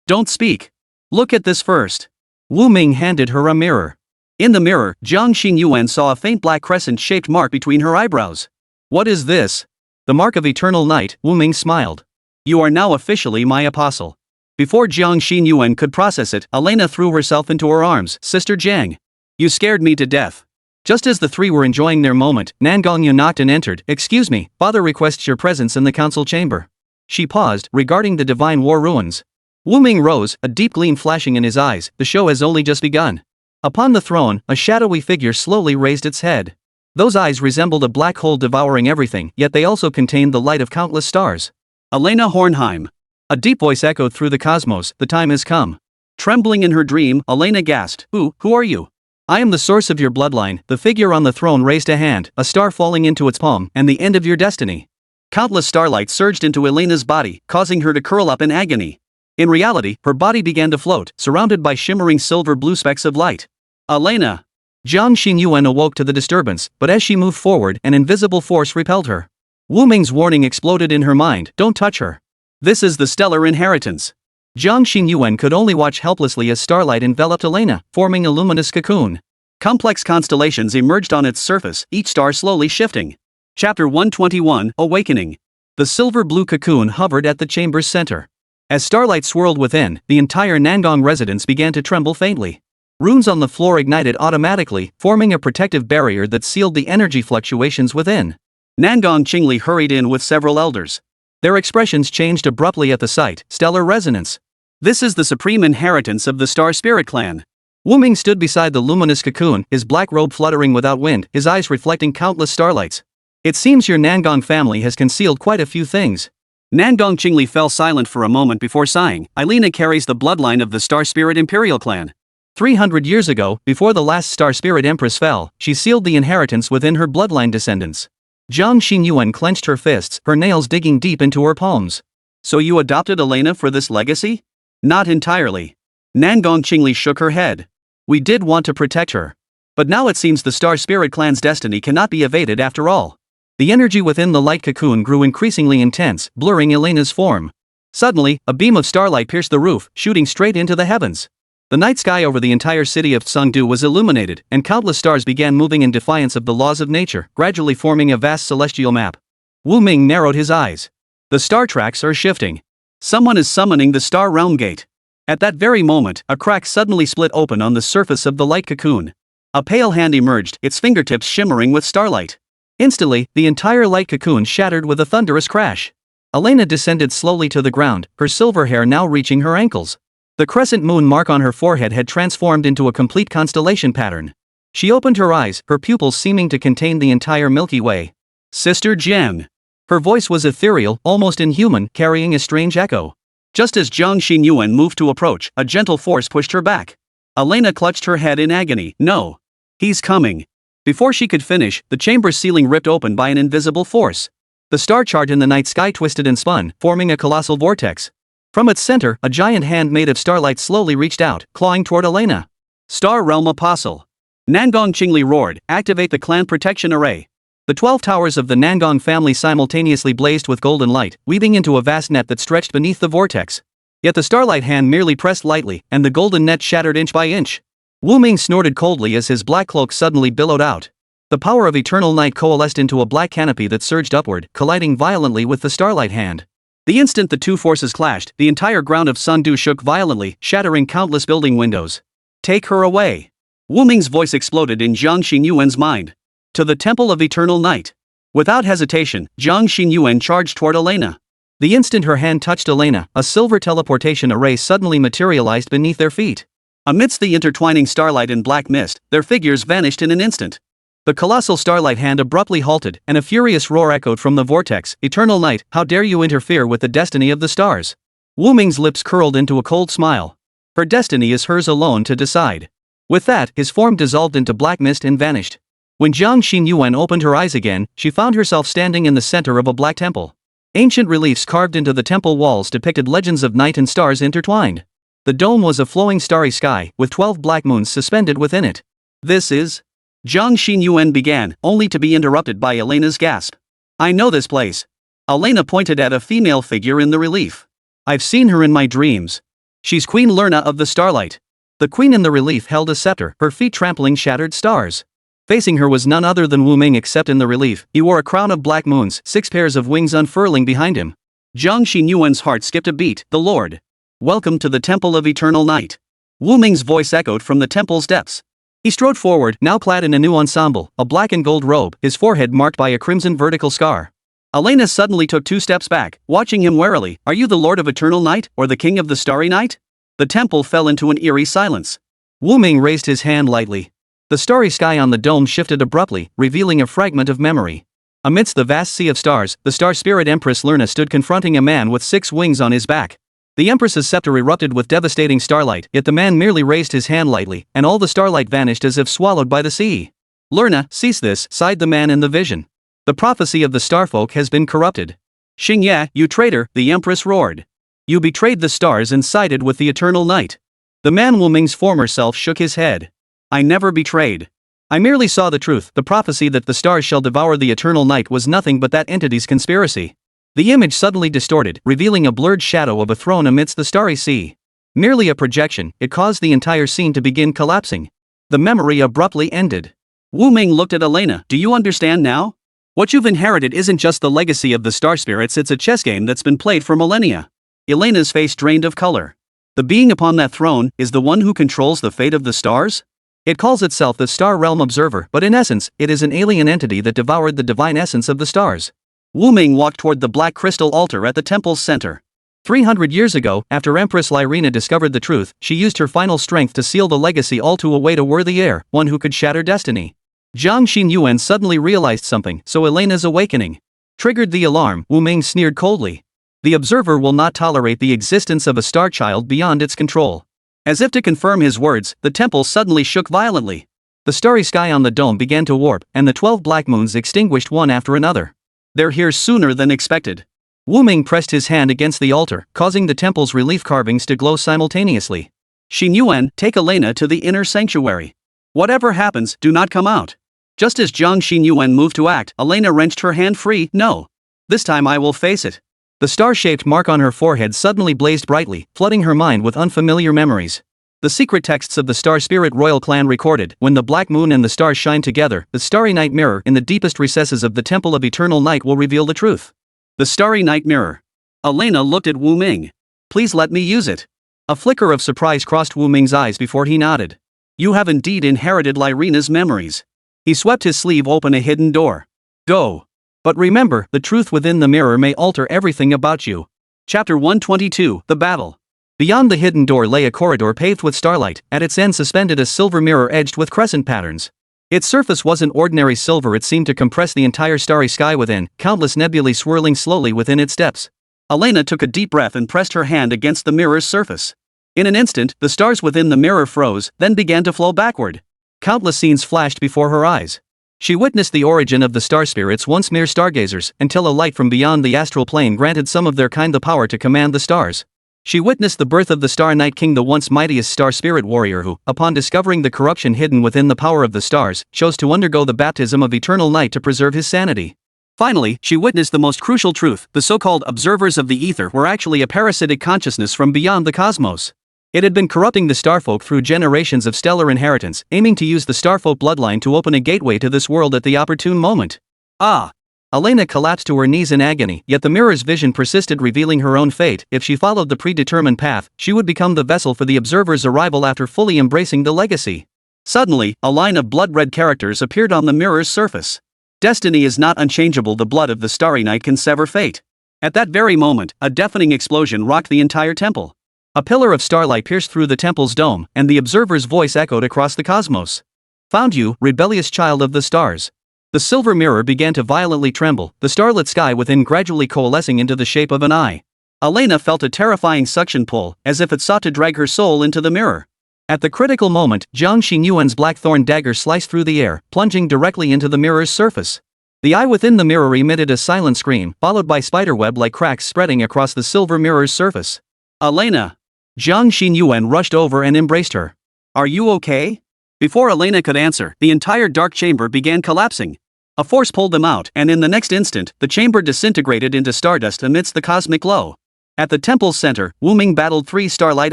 Don't speak. Look at this first. Wu Ming handed her a mirror. In the mirror, Jiang Xingyuan saw a faint black crescent-shaped mark between her eyebrows. What is this? The mark of eternal night, Wu Ming smiled. You are now officially my apostle. Before Jiang Xingyuan could process it, Elena threw herself into her arms. Sister Jiang. You scared me to death. Just as the three were enjoying their moment, Nangongyu knocked and entered. Excuse me, father requests your presence in the council chamber. She paused, regarding the divine war ruins. Wu Ming rose, a deep gleam flashing in his eyes. The show has only just begun. Upon the throne, a shadowy figure slowly raised its head. Those eyes resembled a black hole devouring everything, yet they also contained the light of countless stars. Elena Hornheim. A deep voice echoed through the cosmos. The time has come. Trembling in her dream, Elena gasped. Who are you? I am the source of your bloodline. The figure on the throne raised a hand, a star falling into its palm, and the end of your destiny. Countless starlight surged into Elena's body, causing her to curl up in agony. In reality, her body began to float, surrounded by shimmering silver-blue specks of light. Elena! Jiang Xingyuan awoke to the disturbance, but as she moved forward, an invisible force repelled her. Wu Ming's warning exploded in her mind. Don't touch her. This is the stellar inheritance. Jiang Xingyuan could only watch helplessly as starlight enveloped Elena, forming a luminous cocoon. Complex constellations emerged on its surface, each star slowly shifting. Chapter 121, Awakening. The silver-blue cocoon hovered at the chamber's center. As starlight swirled within, the entire Nangong residence began to tremble faintly. Runes on the floor ignited automatically, forming a protective barrier that sealed the energy fluctuations within. Nangong Qingli hurried in with several elders. Their expressions changed abruptly at the sight. Stellar resonance. This is the supreme inheritance of the Star Spirit clan. Wu Ming stood beside the luminous cocoon, his black robe fluttering without wind, his eyes reflecting countless starlights. It seems your Nangong family has concealed quite a few things. Nangong Qingli fell silent for a moment before sighing. Elena carries the bloodline of the Star Spirit Imperial clan. 300 years ago, before the last Star Spirit Empress fell, she sealed the inheritance within her bloodline descendants. Jiang Xingyuan clenched her fists, her nails digging deep into her palms. So you adopted Elena for this legacy? Not entirely. Nangong Qingli shook her head. We did want to protect her. But now it seems the Star Spirit clan's destiny cannot be evaded after all. The energy within the light cocoon grew increasingly intense, blurring Elena's form. Suddenly, a beam of starlight pierced the roof, shooting straight into the heavens. The night sky over the entire city of Chengdu was illuminated, and countless stars began moving in defiance of the laws of nature, gradually forming a vast celestial map. Wu Ming narrowed his eyes. The star tracks are shifting. Someone is summoning the Star Realm Gate. At that very moment, a crack suddenly split open on the surface of the light cocoon. A pale hand emerged, its fingertips shimmering with starlight. Instantly, the entire light cocoon shattered with a thunderous crash. Elena descended slowly to the ground, her silver hair now reaching her ankles. The crescent moon mark on her forehead had transformed into a complete constellation pattern. She opened her eyes, her pupils seeming to contain the entire Milky Way. Sister Jiang. Her voice was ethereal, almost inhuman, carrying a strange echo. Just as Jiang Xingyuan moved to approach, a gentle force pushed her back. Elena clutched her head in agony. No. He's coming. Before she could finish, the chamber's ceiling ripped open by an invisible force. The star chart in the night sky twisted and spun, forming a colossal vortex. From its center, a giant hand made of starlight slowly reached out, clawing toward Elena. Star Realm Apostle. Nangong Qingli roared, activate the clan protection array. The 12 towers of the Nangong family simultaneously blazed with golden light, weaving into a vast net that stretched beneath the vortex. Yet the starlight hand merely pressed lightly, and the golden net shattered inch by inch. Wu Ming snorted coldly as his black cloak suddenly billowed out. The power of eternal night coalesced into a black canopy that surged upward, colliding violently with the starlight hand. The instant the two forces clashed, the entire ground of Chengdu shook violently, shattering countless building windows. Take her away. Wu Ming's voice exploded in Jiang Xingyuan's mind. To the Temple of Eternal Night. Without hesitation, Jiang Xingyuan charged toward Elena. The instant her hand touched Elena, a silver teleportation array suddenly materialized beneath their feet. Amidst the intertwining starlight and black mist, their figures vanished in an instant. The colossal starlight hand abruptly halted, and a furious roar echoed from the vortex. Eternal Night, how dare you interfere with the destiny of the stars? Wu Ming's lips curled into a cold smile. Her destiny is hers alone to decide. With that, his form dissolved into black mist and vanished. When Jiang Xingyuan opened her eyes again, she found herself standing in the center of a black temple. Ancient reliefs carved into the temple walls depicted legends of night and stars intertwined. The dome was a flowing starry sky, with 12 black moons suspended within it. This is... Jiang Xingyuan began, only to be interrupted by Elena's gasp. I know this place. Elena pointed at a female figure in the relief. I've seen her in my dreams. She's Queen Lerna of the Starlight. The queen in the relief held a scepter, her feet trampling shattered stars. Facing her was none other than Wu Ming, except in the relief, he wore a crown of black moons, 6 pairs of wings unfurling behind him. Jiang Xinyuan's heart skipped a beat. The Lord. Welcome to the Temple of Eternal Night. Wu Ming's voice echoed from the temple's depths. He strode forward, now clad in a new ensemble, a black and gold robe, his forehead marked by a crimson vertical scar. Elena suddenly took 2 steps back, watching him warily. Are you the Lord of Eternal Night, or the King of the Starry Night? The temple fell into an eerie silence. Wu Ming raised his hand lightly. The starry sky on the dome shifted abruptly, revealing a fragment of memory. Amidst the vast sea of stars, the star spirit Empress Lerna stood confronting a man with 6 wings on his back. The Empress's scepter erupted with devastating starlight, yet the man merely raised his hand lightly, and all the starlight vanished as if swallowed by the sea. Lerna, cease this, sighed the man in the vision. The prophecy of the starfolk has been corrupted. Xingye, you traitor, the Empress roared. You betrayed the stars and sided with the eternal night. The man Wu Ming's former self shook his head. I never betrayed. I merely saw the truth. The prophecy that the stars shall devour the eternal night was nothing but that entity's conspiracy. The image suddenly distorted, revealing a blurred shadow of a throne amidst the starry sea. Merely a projection, it caused the entire scene to begin collapsing. The memory abruptly ended. Wu Ming looked at Elena. Do you understand now? What you've inherited isn't just the legacy of the star spirits, it's a chess game that's been played for millennia. Elena's face drained of color. The being upon that throne is the one who controls the fate of the stars? It calls itself the Star Realm Observer, but in essence, it is an alien entity that devoured the divine essence of the stars. Wu Ming walked toward the black crystal altar at the temple's center. 300 years ago, after Empress Lyrina discovered the truth, she used her final strength to seal the legacy, all to await a worthy heir, one who could shatter destiny. Jiang Xinyuan suddenly realized something, so Elena's awakening triggered the alarm. Wu Ming sneered coldly. The observer will not tolerate the existence of a star child beyond its control. As if to confirm his words, the temple suddenly shook violently. The starry sky on the dome began to warp, and the 12 black moons extinguished one after another. They're here sooner than expected. Wu Ming pressed his hand against the altar, causing the temple's relief carvings to glow simultaneously. Xinyuan, take Elena to the inner sanctuary. Whatever happens, do not come out. Just as Jiang Xinyuan moved to act, Elena wrenched her hand free. No. This time I will face it. The star-shaped mark on her forehead suddenly blazed brightly, flooding her mind with unfamiliar memories. The secret texts of the Star Spirit royal clan recorded, when the black moon and the stars shine together, the starry night mirror in the deepest recesses of the Temple of Eternal Night will reveal the truth. The starry night mirror. Elena looked at Wu Ming. Please let me use it. A flicker of surprise crossed Wu Ming's eyes before he nodded. You have indeed inherited Lyrina's memories. He swept his sleeve open a hidden door. Go. But remember, the truth within the mirror may alter everything about you. Chapter 122, The Battle. Beyond the hidden door lay a corridor paved with starlight, at its end suspended a silver mirror edged with crescent patterns. Its surface wasn't ordinary silver, it seemed to compress the entire starry sky within, countless nebulae swirling slowly within its depths. Elena took a deep breath and pressed her hand against the mirror's surface. In an instant, the stars within the mirror froze, then began to flow backward. Countless scenes flashed before her eyes. She witnessed the origin of the star spirits, once mere stargazers, until a light from beyond the astral plane granted some of their kind the power to command the stars. She witnessed the birth of the Star Night King, the once mightiest star spirit warrior who, upon discovering the corruption hidden within the power of the stars, chose to undergo the baptism of eternal night to preserve his sanity. Finally, she witnessed the most crucial truth: the so-called observers of the ether were actually a parasitic consciousness from beyond the cosmos. It had been corrupting the starfolk through generations of stellar inheritance, aiming to use the starfolk bloodline to open a gateway to this world at the opportune moment. Ah! Elena collapsed to her knees in agony, yet the mirror's vision persisted, revealing her own fate. If she followed the predetermined path, she would become the vessel for the observer's arrival after fully embracing the legacy. Suddenly, a line of blood-red characters appeared on the mirror's surface. Destiny is not unchangeable, the blood of the starry night can sever fate. At that very moment, a deafening explosion rocked the entire temple. A pillar of starlight pierced through the temple's dome, and the observer's voice echoed across the cosmos. Found you, rebellious child of the stars. The silver mirror began to violently tremble, the starlit sky within gradually coalescing into the shape of an eye. Elena felt a terrifying suction pull, as if it sought to drag her soul into the mirror. At the critical moment, Jiang Xinyuan's blackthorn dagger sliced through the air, plunging directly into the mirror's surface. The eye within the mirror emitted a silent scream, followed by spiderweb-like cracks spreading across the silver mirror's surface. Elena! Jiang Xinyuan rushed over and embraced her. Are you okay? Before Elena could answer, the entire dark chamber began collapsing. A force pulled them out, and in the next instant, the chamber disintegrated into stardust amidst the cosmic glow. At the temple's center, Wu Ming battled 3 starlight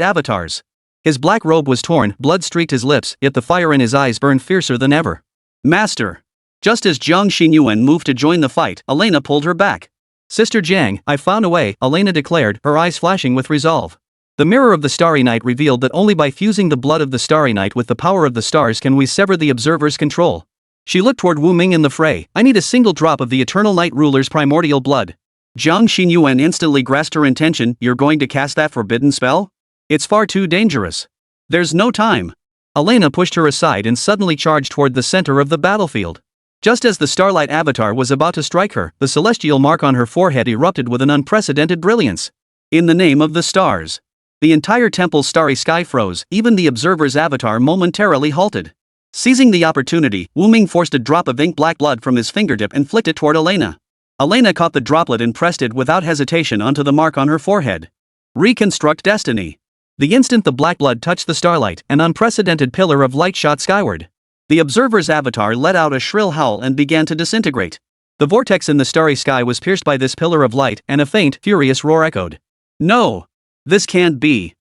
avatars. His black robe was torn, blood streaked his lips, yet the fire in his eyes burned fiercer than ever. Master! Just as Jiang Xinyuan moved to join the fight, Elena pulled her back. Sister Jiang, I found a way, Elena declared, her eyes flashing with resolve. The mirror of the Starry Night revealed that only by fusing the blood of the Starry Night with the power of the stars can we sever the observer's control. She looked toward Wu Ming in the fray. I need a single drop of the Eternal Night Ruler's primordial blood. Jiang Xinyuan instantly grasped her intention. You're going to cast that forbidden spell? It's far too dangerous. There's no time. Elena pushed her aside and suddenly charged toward the center of the battlefield. Just as the Starlight Avatar was about to strike her, the celestial mark on her forehead erupted with an unprecedented brilliance. In the name of the stars. The entire temple's starry sky froze, even the observer's avatar momentarily halted. Seizing the opportunity, Wu Ming forced a drop of ink-black blood from his fingertip and flicked it toward Elena. Elena caught the droplet and pressed it without hesitation onto the mark on her forehead. Reconstruct destiny. The instant the black blood touched the starlight, an unprecedented pillar of light shot skyward. The observer's avatar let out a shrill howl and began to disintegrate. The vortex in the starry sky was pierced by this pillar of light, and a faint, furious roar echoed. No! This can't be.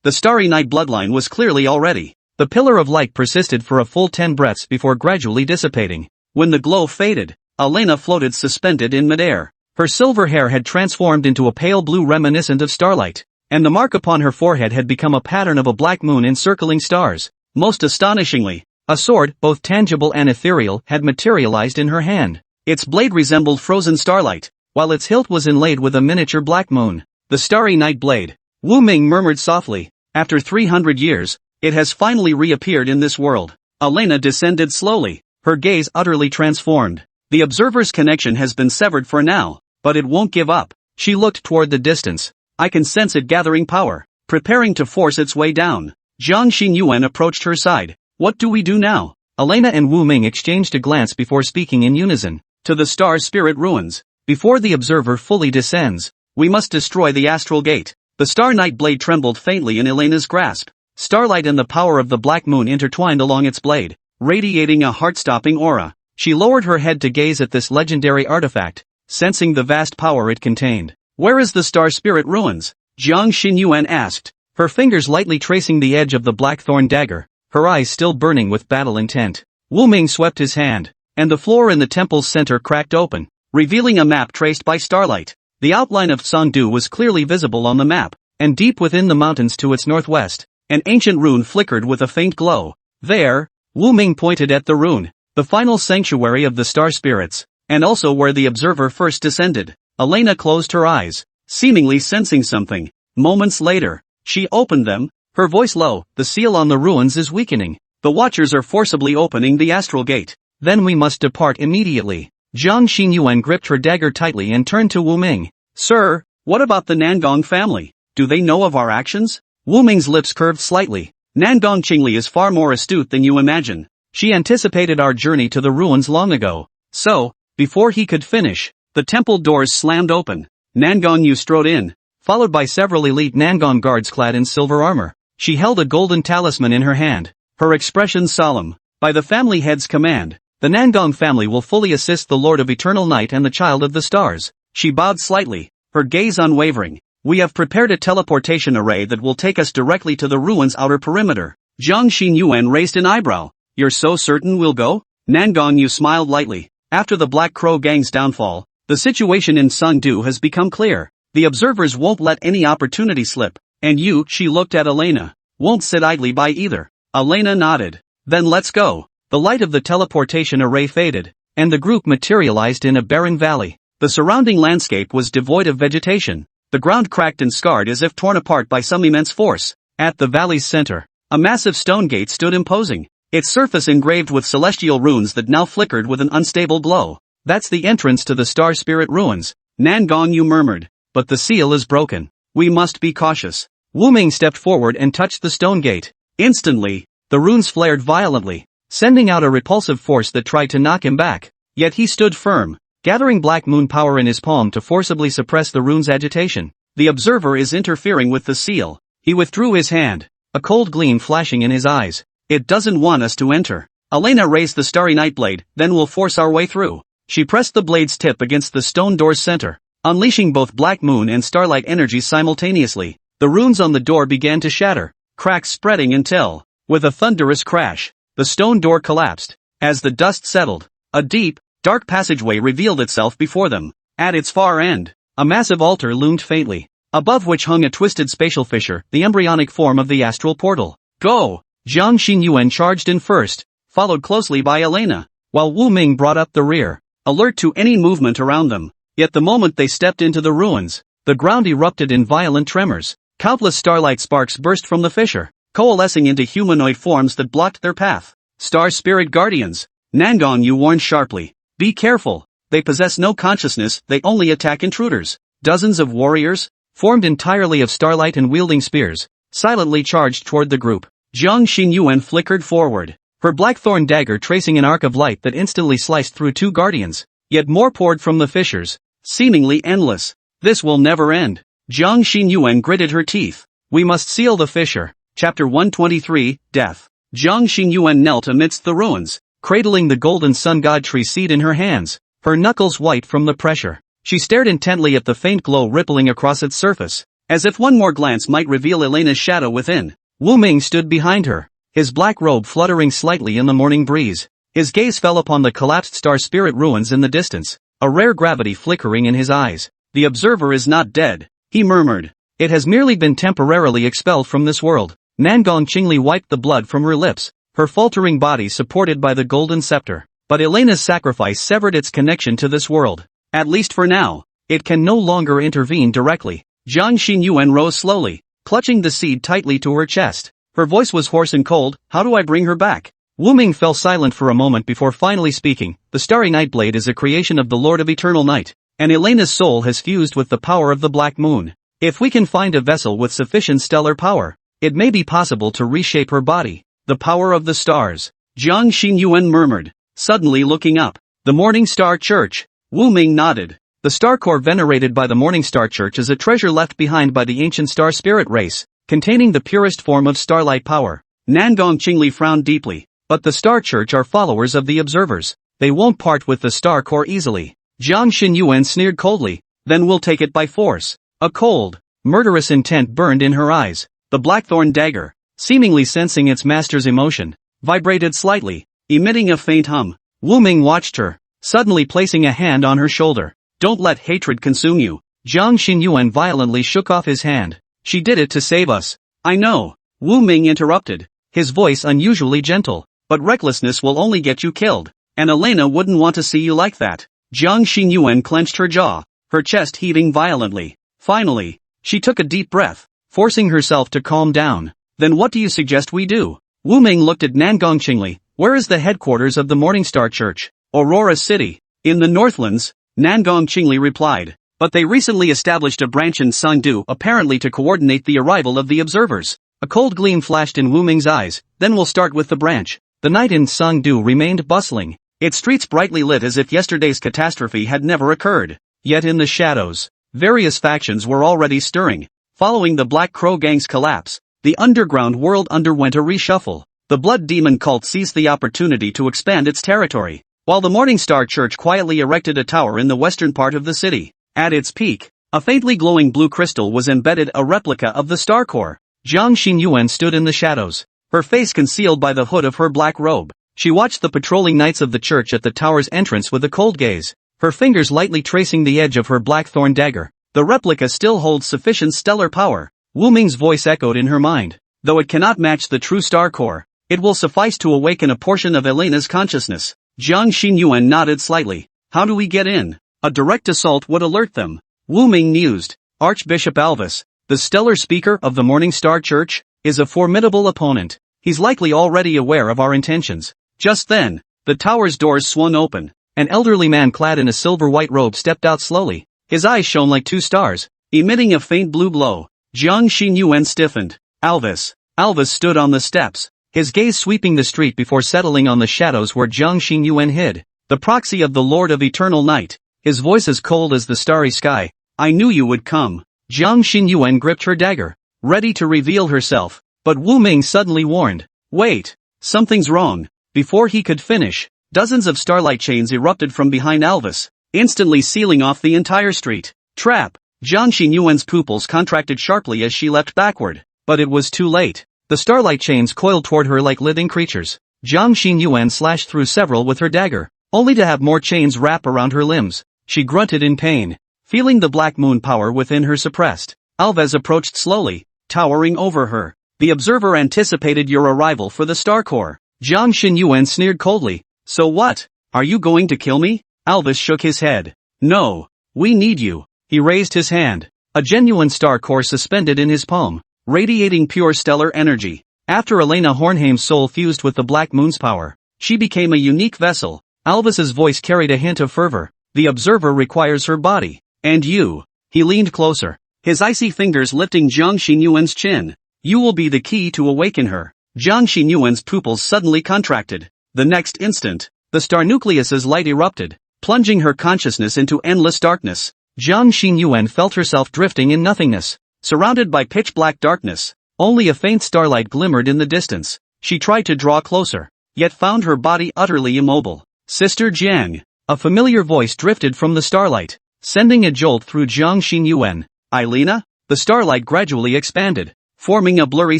The Starry Night bloodline was clearly already. The pillar of light persisted for a full 10 breaths before gradually dissipating. When the glow faded, Elena floated suspended in midair. Her silver hair had transformed into a pale blue reminiscent of starlight, and the mark upon her forehead had become a pattern of a black moon encircling stars. Most astonishingly, a sword, both tangible and ethereal, had materialized in her hand. Its blade resembled frozen starlight, while its hilt was inlaid with a miniature black moon. The Starry Night blade. Wu Ming murmured softly. After 300 years, it has finally reappeared in this world. Elena descended slowly, her gaze utterly transformed. The observer's connection has been severed for now, but it won't give up. She looked toward the distance. I can sense it gathering power, preparing to force its way down. Jiang Xinyuan approached her side. What do we do now? Elena and Wu Ming exchanged a glance before speaking in unison. To the Star Spirit Ruins. Before the observer fully descends, we must destroy the astral gate. The Star Night blade trembled faintly in Elena's grasp. Starlight and the power of the black moon intertwined along its blade, radiating a heart-stopping aura. She lowered her head to gaze at this legendary artifact, sensing the vast power it contained. Where is the Star Spirit Ruins? Jiang Xinyuan asked, her fingers lightly tracing the edge of the blackthorn dagger, her eyes still burning with battle intent. Wu Ming swept his hand, and the floor in the temple's center cracked open, revealing a map traced by starlight. The outline of Songdu was clearly visible on the map, and deep within the mountains to its northwest, an ancient rune flickered with a faint glow. There, Wu Ming pointed at the rune, the final sanctuary of the star spirits, and also where the observer first descended. Elena closed her eyes, seemingly sensing something. Moments later, she opened them, her voice low. The seal on the ruins is weakening. The Watchers are forcibly opening the astral gate. Then we must depart immediately. Jiang Xinyuan gripped her dagger tightly and turned to Wu Ming. Sir, what about the Nangong family? Do they know of our actions? Wu Ming's lips curved slightly. Nangong Qingli is far more astute than you imagine. She anticipated our journey to the ruins long ago. So, before he could finish, the temple doors slammed open. Nangong Yu strode in, followed by several elite Nangong guards clad in silver armor. She held a golden talisman in her hand, her expression solemn. By the family head's command, the Nangong family will fully assist the Lord of Eternal Night and the Child of the Stars. She bowed slightly, her gaze unwavering. We have prepared a teleportation array that will take us directly to the ruins' outer perimeter. Jiang Xinyuan raised an eyebrow. You're so certain we'll go? Nangong Yu smiled lightly. After the Black Crow gang's downfall, the situation in Songdu has become clear. The observers won't let any opportunity slip. And you, she looked at Elena, won't sit idly by either. Elena nodded. Then let's go. The light of the teleportation array faded, and the group materialized in a barren valley. The surrounding landscape was devoid of vegetation. The ground cracked and scarred as if torn apart by some immense force. At the valley's center, a massive stone gate stood imposing, its surface engraved with celestial runes that now flickered with an unstable glow. That's the entrance to the Star Spirit Ruins, Nangong Yu murmured. But the seal is broken. We must be cautious. Wu Ming stepped forward and touched the stone gate. Instantly, the runes flared violently, sending out a repulsive force that tried to knock him back. Yet he stood firm, gathering black moon power in his palm to forcibly suppress the rune's agitation. The observer is interfering with the seal. He withdrew his hand, a cold gleam flashing in his eyes. It doesn't want us to enter. Elena raised the Starry Night blade, then we'll force our way through. She pressed the blade's tip against the stone door's center, unleashing both black moon and starlight energies simultaneously. The runes on the door began to shatter, cracks spreading until, with a thunderous crash, the stone door collapsed. As the dust settled, a deep, dark passageway revealed itself before them. At its far end, a massive altar loomed faintly, above which hung a twisted spatial fissure, the embryonic form of the astral portal. Go! Jiang Xinyuan charged in first, followed closely by Elena, while Wu Ming brought up the rear, alert to any movement around them. Yet the moment they stepped into the ruins, the ground erupted in violent tremors. Countless starlight sparks burst from the fissure, coalescing into humanoid forms that blocked their path. Star Spirit Guardians, Nangong Yu warned sharply. Be careful, they possess no consciousness, they only attack intruders. Dozens of warriors, formed entirely of starlight and wielding spears, silently charged toward the group. Jiang Xinyuan flickered forward, her blackthorn dagger tracing an arc of light that instantly sliced through two guardians. Yet more poured from the fissures, seemingly endless. This will never end. Jiang Xinyuan gritted her teeth. We must seal the fissure. Chapter 123, Death. Jiang Xinyuan knelt amidst the ruins, cradling the golden sun god tree seed in her hands, her knuckles white from the pressure. She stared intently at the faint glow rippling across its surface, as if one more glance might reveal Elena's shadow within. Wu Ming stood behind her, his black robe fluttering slightly in the morning breeze. His gaze fell upon the collapsed star spirit ruins in the distance, a rare gravity flickering in his eyes. The observer is not dead, he murmured. It has merely been temporarily expelled from this world. Nangong Qingli wiped the blood from her lips, her faltering body supported by the golden scepter. But Elena's sacrifice severed its connection to this world. At least for now, it can no longer intervene directly. Jiang Xinyuan rose slowly, clutching the seed tightly to her chest. Her voice was hoarse and cold. How do I bring her back? Wu Ming fell silent for a moment before finally speaking. The starry Nightblade is a creation of the Lord of Eternal Night, and Elena's soul has fused with the power of the Black Moon. If we can find a vessel with sufficient stellar power, it may be possible to reshape her body. The power of the stars. Jiang Xinyuan murmured, suddenly looking up. The Morning Star Church. Wu Ming nodded. The star core venerated by the Morning Star Church is a treasure left behind by the ancient star spirit race, containing the purest form of starlight power. Nangong Qingli frowned deeply. But the Star Church are followers of the observers. They won't part with the star core easily. Jiang Xinyuan sneered coldly. Then we'll take it by force. A cold, murderous intent burned in her eyes. The blackthorn dagger, seemingly sensing its master's emotion, vibrated slightly, emitting a faint hum. Wu Ming watched her, suddenly placing a hand on her shoulder. Don't let hatred consume you. Jiang Xinyuan violently shook off his hand. She did it to save us. I know. Wu Ming interrupted, his voice unusually gentle. But recklessness will only get you killed, and Elena wouldn't want to see you like that. Jiang Xinyuan clenched her jaw, her chest heaving violently. Finally, she took a deep breath, forcing herself to calm down. Then what do you suggest we do? Wu Ming looked at Nangong Qingli. Where is the headquarters of the Morning Star Church? Aurora City. In the Northlands, Nangong Qingli replied. But they recently established a branch in Sangdu apparently to coordinate the arrival of the observers. A cold gleam flashed in Wu Ming's eyes. Then we'll start with the branch. The night in Sangdu remained bustling, its streets brightly lit as if yesterday's catastrophe had never occurred. Yet in the shadows, various factions were already stirring. Following the Black Crow Gang's collapse, the underground world underwent a reshuffle. The Blood Demon cult seized the opportunity to expand its territory, while the Morning Star Church quietly erected a tower in the western part of the city. At its peak, a faintly glowing blue crystal was embedded, a replica of the star core. Jiang Xinyuan stood in the shadows, her face concealed by the hood of her black robe. She watched the patrolling knights of the church at the tower's entrance with a cold gaze, her fingers lightly tracing the edge of her blackthorn dagger. The replica still holds sufficient stellar power. Wu Ming's voice echoed in her mind. Though it cannot match the true star core, it will suffice to awaken a portion of Elena's consciousness. Jiang Xinyuan nodded slightly. How do we get in? A direct assault would alert them. Wu Ming mused. Archbishop Alvis, the stellar speaker of the Morning Star Church, is a formidable opponent. He's likely already aware of our intentions. Just then, the tower's doors swung open. An elderly man clad in a silver-white robe stepped out slowly. His eyes shone like two stars, emitting a faint blue glow. Jiang Xinyuan stiffened. Alvis. Alvis stood on the steps, his gaze sweeping the street before settling on the shadows where Jiang Xinyuan hid. The proxy of the Lord of Eternal Night, his voice as cold as the starry sky. I knew you would come. Jiang Xinyuan gripped her dagger, ready to reveal herself. But Wu Ming suddenly warned. Wait, something's wrong. Before he could finish, dozens of starlight chains erupted from behind Alvis, instantly sealing off the entire street. Trap! Jiang Xinyuan's pupils contracted sharply as she leapt backward. But it was too late. The starlight chains coiled toward her like living creatures. Jiang Xinyuan slashed through several with her dagger, only to have more chains wrap around her limbs. She grunted in pain. Feeling the black moon power within her suppressed, Alves approached slowly, towering over her. The observer anticipated your arrival for the Star Core. Jiang Xinyuan sneered coldly. So what? Are you going to kill me? Alves shook his head. No. We need you. He raised his hand. A genuine Star Core suspended in his palm, radiating pure stellar energy. After Elena Hornheim's soul fused with the Black Moon's power, she became a unique vessel. Alves's voice carried a hint of fervor. The observer requires her body. And you. He leaned closer, his icy fingers lifting Jiang Xinyuan's chin. You will be the key to awaken her. Jiang Xinyuan's pupils suddenly contracted. The next instant, the star nucleus's light erupted, plunging her consciousness into endless darkness. Jiang Xinyuan felt herself drifting in nothingness, surrounded by pitch-black darkness. Only a faint starlight glimmered in the distance. She tried to draw closer, yet found her body utterly immobile. Sister Jiang. A familiar voice drifted from the starlight, sending a jolt through Jiang Xinyuan. Elena? The starlight gradually expanded, forming a blurry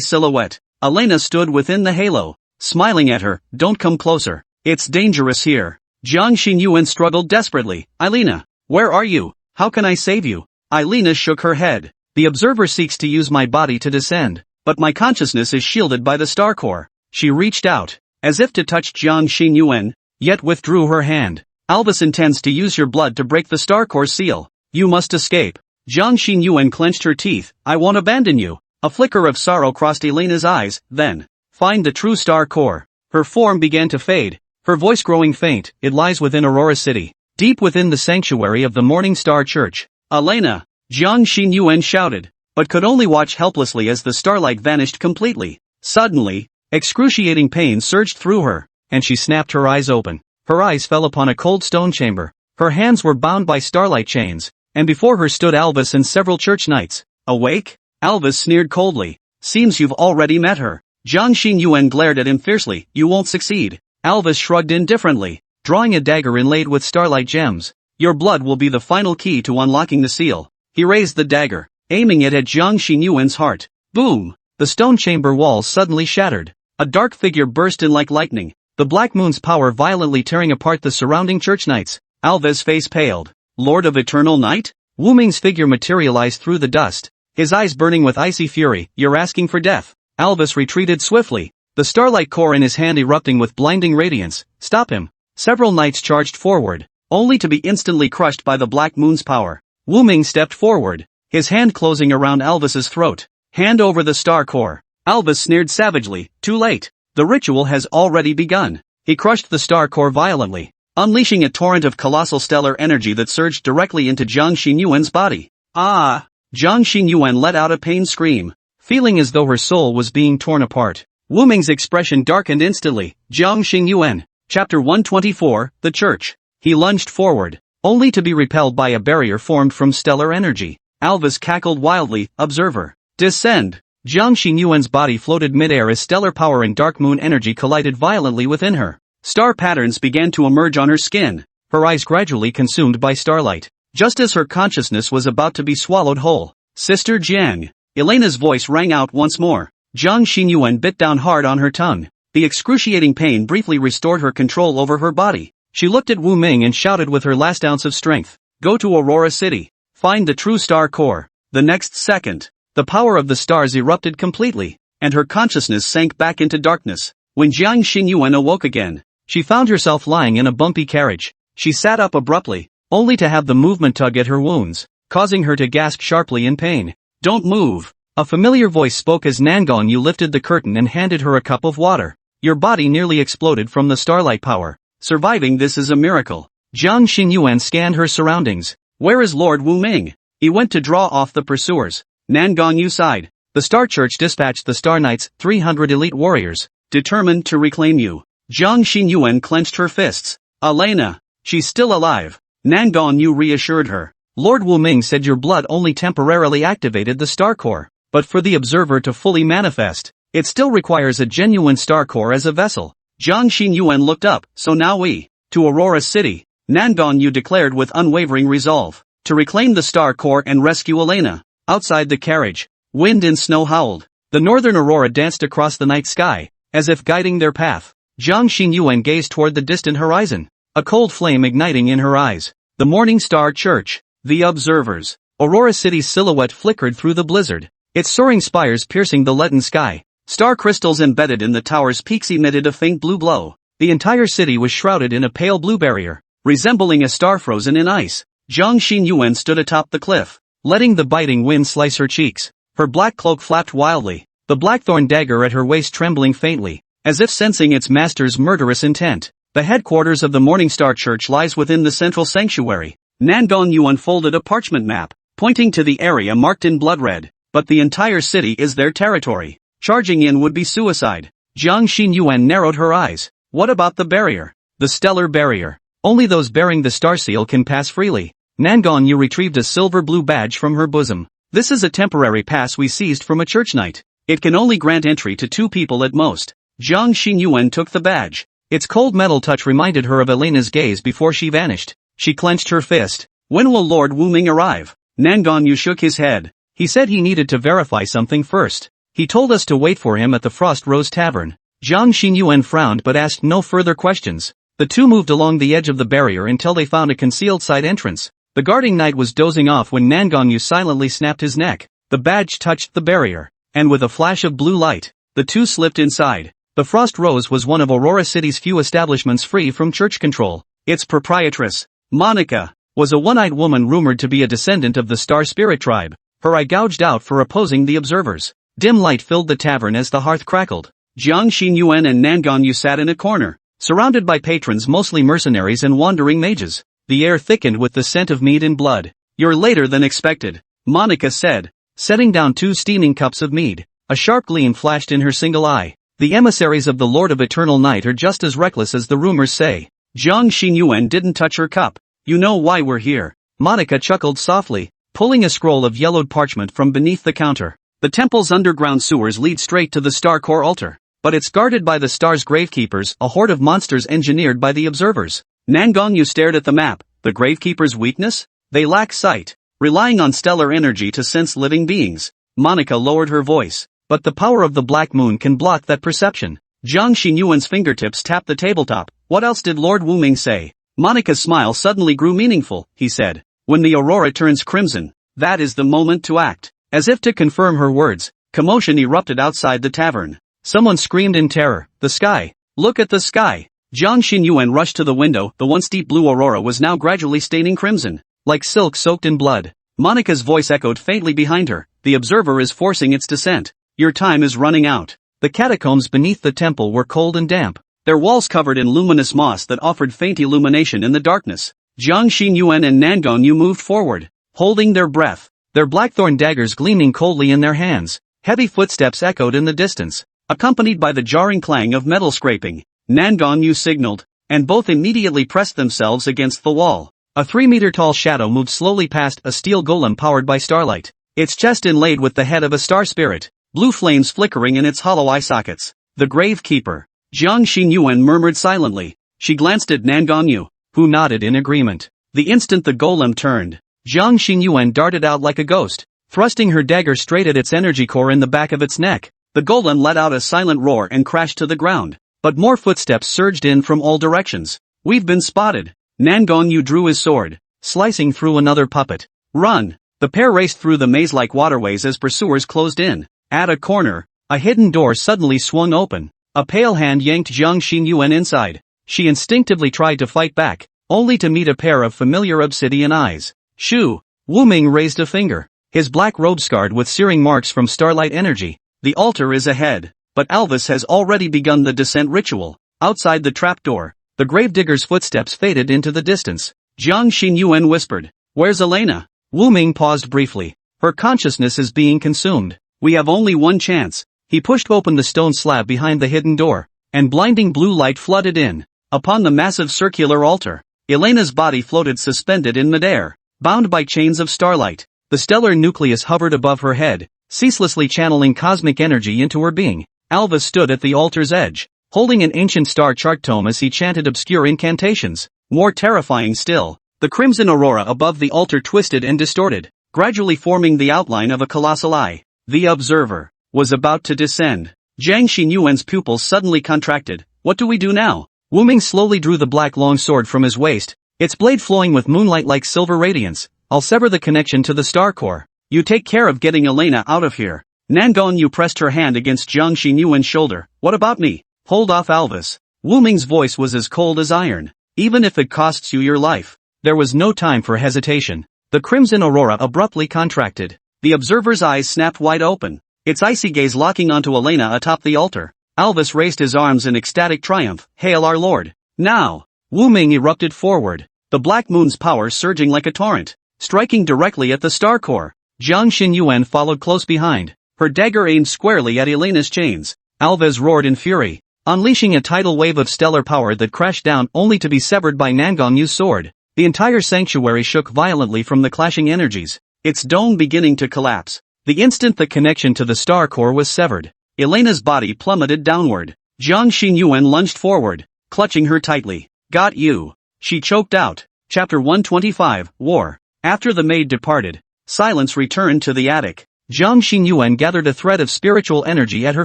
silhouette. Elena stood within the halo, smiling at her. Don't come closer. It's dangerous here. Jiang Xinyuan struggled desperately. Elena, where are you? How can I save you? Elena shook her head. The observer seeks to use my body to descend, but my consciousness is shielded by the Star Core. She reached out, as if to touch Jiang Xinyuan, yet withdrew her hand. Alves intends to use your blood to break the Star Core seal. You must escape. Jiang Xinyuan clenched her teeth. I won't abandon you. A flicker of sorrow crossed Elena's eyes. Then, find the true Star Core. Her form began to fade, her voice growing faint. It lies within Aurora City, deep within the sanctuary of the Morning Star Church. Elena! Jiang Xinyuan shouted, but could only watch helplessly as the starlight vanished completely. Suddenly, excruciating pain surged through her, and she snapped her eyes open. Her eyes fell upon a cold stone chamber. Her hands were bound by starlight chains, and before her stood Alves and several church knights. Awake? Alves sneered coldly. Seems you've already met her. Jiang Xinyuan glared at him fiercely. You won't succeed. Alves shrugged indifferently, drawing a dagger inlaid with starlight gems. Your blood will be the final key to unlocking the seal. He raised the dagger, aiming it at Jiang Xinyuan's heart. Boom! The stone chamber walls suddenly shattered. A dark figure burst in like lightning, the Black Moon's power violently tearing apart the surrounding church knights. Alves' face paled. Lord of Eternal Night? Wu Ming's figure materialized through the dust, his eyes burning with icy fury. You're asking for death. Alves retreated swiftly, the starlight core in his hand erupting with blinding radiance. Stop him. Several knights charged forward, only to be instantly crushed by the Black Moon's power. Wu Ming stepped forward, his hand closing around Alves' throat. Hand over the Star Core. Alves sneered savagely. Too late. The ritual has already begun. He crushed the Star Core violently, unleashing a torrent of colossal stellar energy that surged directly into Jiang Xinyuan's body. Ah! Jiang Xinyuan let out a pained scream, feeling as though her soul was being torn apart. Wu Ming's expression darkened instantly. Jiang Xinyuan. Chapter 124, The Church. He lunged forward, only to be repelled by a barrier formed from stellar energy. Alves cackled wildly. Observer. Descend. Jiang Xinyuan's body floated midair as stellar power and dark moon energy collided violently within her. Star patterns began to emerge on her skin, her eyes gradually consumed by starlight, just as her consciousness was about to be swallowed whole. Sister Jiang. Elena's voice rang out once more. Jiang Xinyuan bit down hard on her tongue. The excruciating pain briefly restored her control over her body. She looked at Wu Ming and shouted with her last ounce of strength. Go to Aurora City. Find the true Star Core. The next second, the power of the stars erupted completely, and her consciousness sank back into darkness. When Jiang Xinyuan awoke again, she found herself lying in a bumpy carriage. She sat up abruptly, only to have the movement tug at her wounds, causing her to gasp sharply in pain. Don't move. A familiar voice spoke as Nangong Yu lifted the curtain and handed her a cup of water. Your body nearly exploded from the starlight power. Surviving this is a miracle. Jiang Xinyuan scanned her surroundings. Where is Lord Wu Ming? He went to draw off the pursuers. Nangong Yu sighed. The Star Church dispatched the Star Knights, 300 elite warriors, determined to reclaim you. Jiang Xinyuan clenched her fists. Elena, she's still alive. Nangong Yu reassured her. Lord Wu Ming said your blood only temporarily activated the Star Core, but for the observer to fully manifest, it still requires a genuine Star Core as a vessel. Jiang Xinyuan looked up. So now we, to Aurora City. Nangong Yu declared with unwavering resolve, to reclaim the Star Core and rescue Elena. Outside the carriage, wind and snow howled. The northern aurora danced across the night sky, as if guiding their path. Jiang Xinyuan gazed toward the distant horizon, a cold flame igniting in her eyes. The Morning Star Church. The observers. Aurora City's silhouette flickered through the blizzard, its soaring spires piercing the leaden sky. Star crystals embedded in the tower's peaks emitted a faint blue glow. The entire city was shrouded in a pale blue barrier, resembling a star frozen in ice. Jiang Xinyuan stood atop the cliff, letting the biting wind slice her cheeks. Her black cloak flapped wildly, the blackthorn dagger at her waist trembling faintly, as if sensing its master's murderous intent. The headquarters of the Morningstar Church lies within the central sanctuary. Nangong unfolded a parchment map, pointing to the area marked in blood red. But the entire city is their territory. Charging in would be suicide. Jiang Xinyuan narrowed her eyes. What about the barrier? The stellar barrier. Only those bearing the star seal can pass freely. Nangong retrieved a silver-blue badge from her bosom. This is a temporary pass we seized from a church knight. It can only grant entry to 2 people at most. Jiang Xinyuan took the badge. Its cold metal touch reminded her of Elena's gaze before she vanished. She clenched her fist. When will Lord Wuming arrive? Nangong shook his head. He said he needed to verify something first. He told us to wait for him at the Frost Rose Tavern. Jiang Xinyuan frowned but asked no further questions. The two moved along the edge of the barrier until they found a concealed side entrance. The guarding knight was dozing off when Nangong silently snapped his neck. The badge touched the barrier, and with a flash of blue light, the two slipped inside. The Frost Rose was one of Aurora City's few establishments free from church control. Its proprietress, Monica, was a one-eyed woman rumored to be a descendant of the Star Spirit tribe. Her eye gouged out for opposing the observers. Dim light filled the tavern as the hearth crackled. Jiang Xinyuan and Nangong sat in a corner, surrounded by patrons mostly mercenaries and wandering mages. The air thickened with the scent of mead and blood. You're later than expected, Monica said, setting down 2 steaming cups of mead. A sharp gleam flashed in her single eye. The emissaries of the Lord of Eternal Night are just as reckless as the rumors say. Jiang Xinyuan didn't touch her cup. You know why we're here. Monica chuckled softly, pulling a scroll of yellowed parchment from beneath the counter. The temple's underground sewers lead straight to the Star Core altar, but it's guarded by the Star's Gravekeepers, a horde of monsters engineered by the observers. Nangong stared at the map. The Gravekeepers' weakness? They lack sight, relying on stellar energy to sense living beings. Monica lowered her voice. But the power of the Black Moon can block that perception. Jiang Xinyuan's fingertips tapped the tabletop. What else did Lord Wuming say? Monica's smile suddenly grew meaningful, he said. When the aurora turns crimson, that is the moment to act. As if to confirm her words, commotion erupted outside the tavern. Someone screamed in terror. The sky. Look at the sky. Jiang Xinyuan rushed to the window. The once deep blue aurora was now gradually staining crimson, like silk soaked in blood. Monica's voice echoed faintly behind her. The observer is forcing its descent. Your time is running out. The catacombs beneath the temple were cold and damp, their walls covered in luminous moss that offered faint illumination in the darkness. Jiang Xinyuan and Nangong moved forward, holding their breath, their blackthorn daggers gleaming coldly in their hands. Heavy footsteps echoed in the distance, accompanied by the jarring clang of metal scraping. Nangong signaled, and both immediately pressed themselves against the wall. A 3-meter-tall shadow moved slowly past a steel golem powered by starlight, its chest inlaid with the head of a star spirit. Blue flames flickering in its hollow eye sockets. The Gravekeeper. Jiang Xinyuan murmured silently. She glanced at Nangong, who nodded in agreement. The instant the golem turned, Jiang Xinyuan darted out like a ghost, thrusting her dagger straight at its energy core in the back of its neck. The golem let out a silent roar and crashed to the ground. But more footsteps surged in from all directions. We've been spotted. Nangong drew his sword, slicing through another puppet. Run! The pair raced through the maze-like waterways as pursuers closed in. At a corner, a hidden door suddenly swung open. A pale hand yanked Jiang Xinyuan inside. She instinctively tried to fight back, only to meet a pair of familiar obsidian eyes. Shoo! Wuming raised a finger, his black robe scarred with searing marks from starlight energy. The altar is ahead, but Alvis has already begun the descent ritual. Outside the trapdoor, the gravedigger's footsteps faded into the distance. Jiang Xinyuan whispered, "Where's Elena?" Wuming paused briefly. Her consciousness is being consumed. We have only one chance. He pushed open the stone slab behind the hidden door, and blinding blue light flooded in. Upon the massive circular altar, Elena's body floated suspended in midair, bound by chains of starlight. The stellar nucleus hovered above her head, ceaselessly channeling cosmic energy into her being. Alva stood at the altar's edge, holding an ancient star chart tome as he chanted obscure incantations. More terrifying still, the crimson aurora above the altar twisted and distorted, gradually forming the outline of a colossal eye. The observer. was about to descend. Jiang Xinyuan's pupils suddenly contracted. What do we do now? Wu Ming slowly drew the black long sword from his waist, its blade flowing with moonlight like silver radiance. I'll sever the connection to the star core. You take care of getting Elena out of here. Nangong pressed her hand against Jiang Xinyuan's shoulder. What about me? Hold off, Alvis. Wu Ming's voice was as cold as iron. Even if it costs you your life. There was no time for hesitation. The crimson aurora abruptly contracted. The observer's eyes snapped wide open, its icy gaze locking onto Elena atop the altar. Alvis raised his arms in ecstatic triumph. Hail our lord. Now! Wu Ming erupted forward, the black moon's power surging like a torrent, striking directly at the star core. Jiang Xinyuan followed close behind, her dagger aimed squarely at Elena's chains. Alvis roared in fury, unleashing a tidal wave of stellar power that crashed down only to be severed by Nangong's sword. The entire sanctuary shook violently from the clashing energies, its dome beginning to collapse. The instant the connection to the star core was severed, Elena's body plummeted downward. Jiang Xinyuan lunged forward, clutching her tightly. Got you. She choked out. Chapter 125, War. After the maid departed, silence returned to the attic. Jiang Xinyuan gathered a thread of spiritual energy at her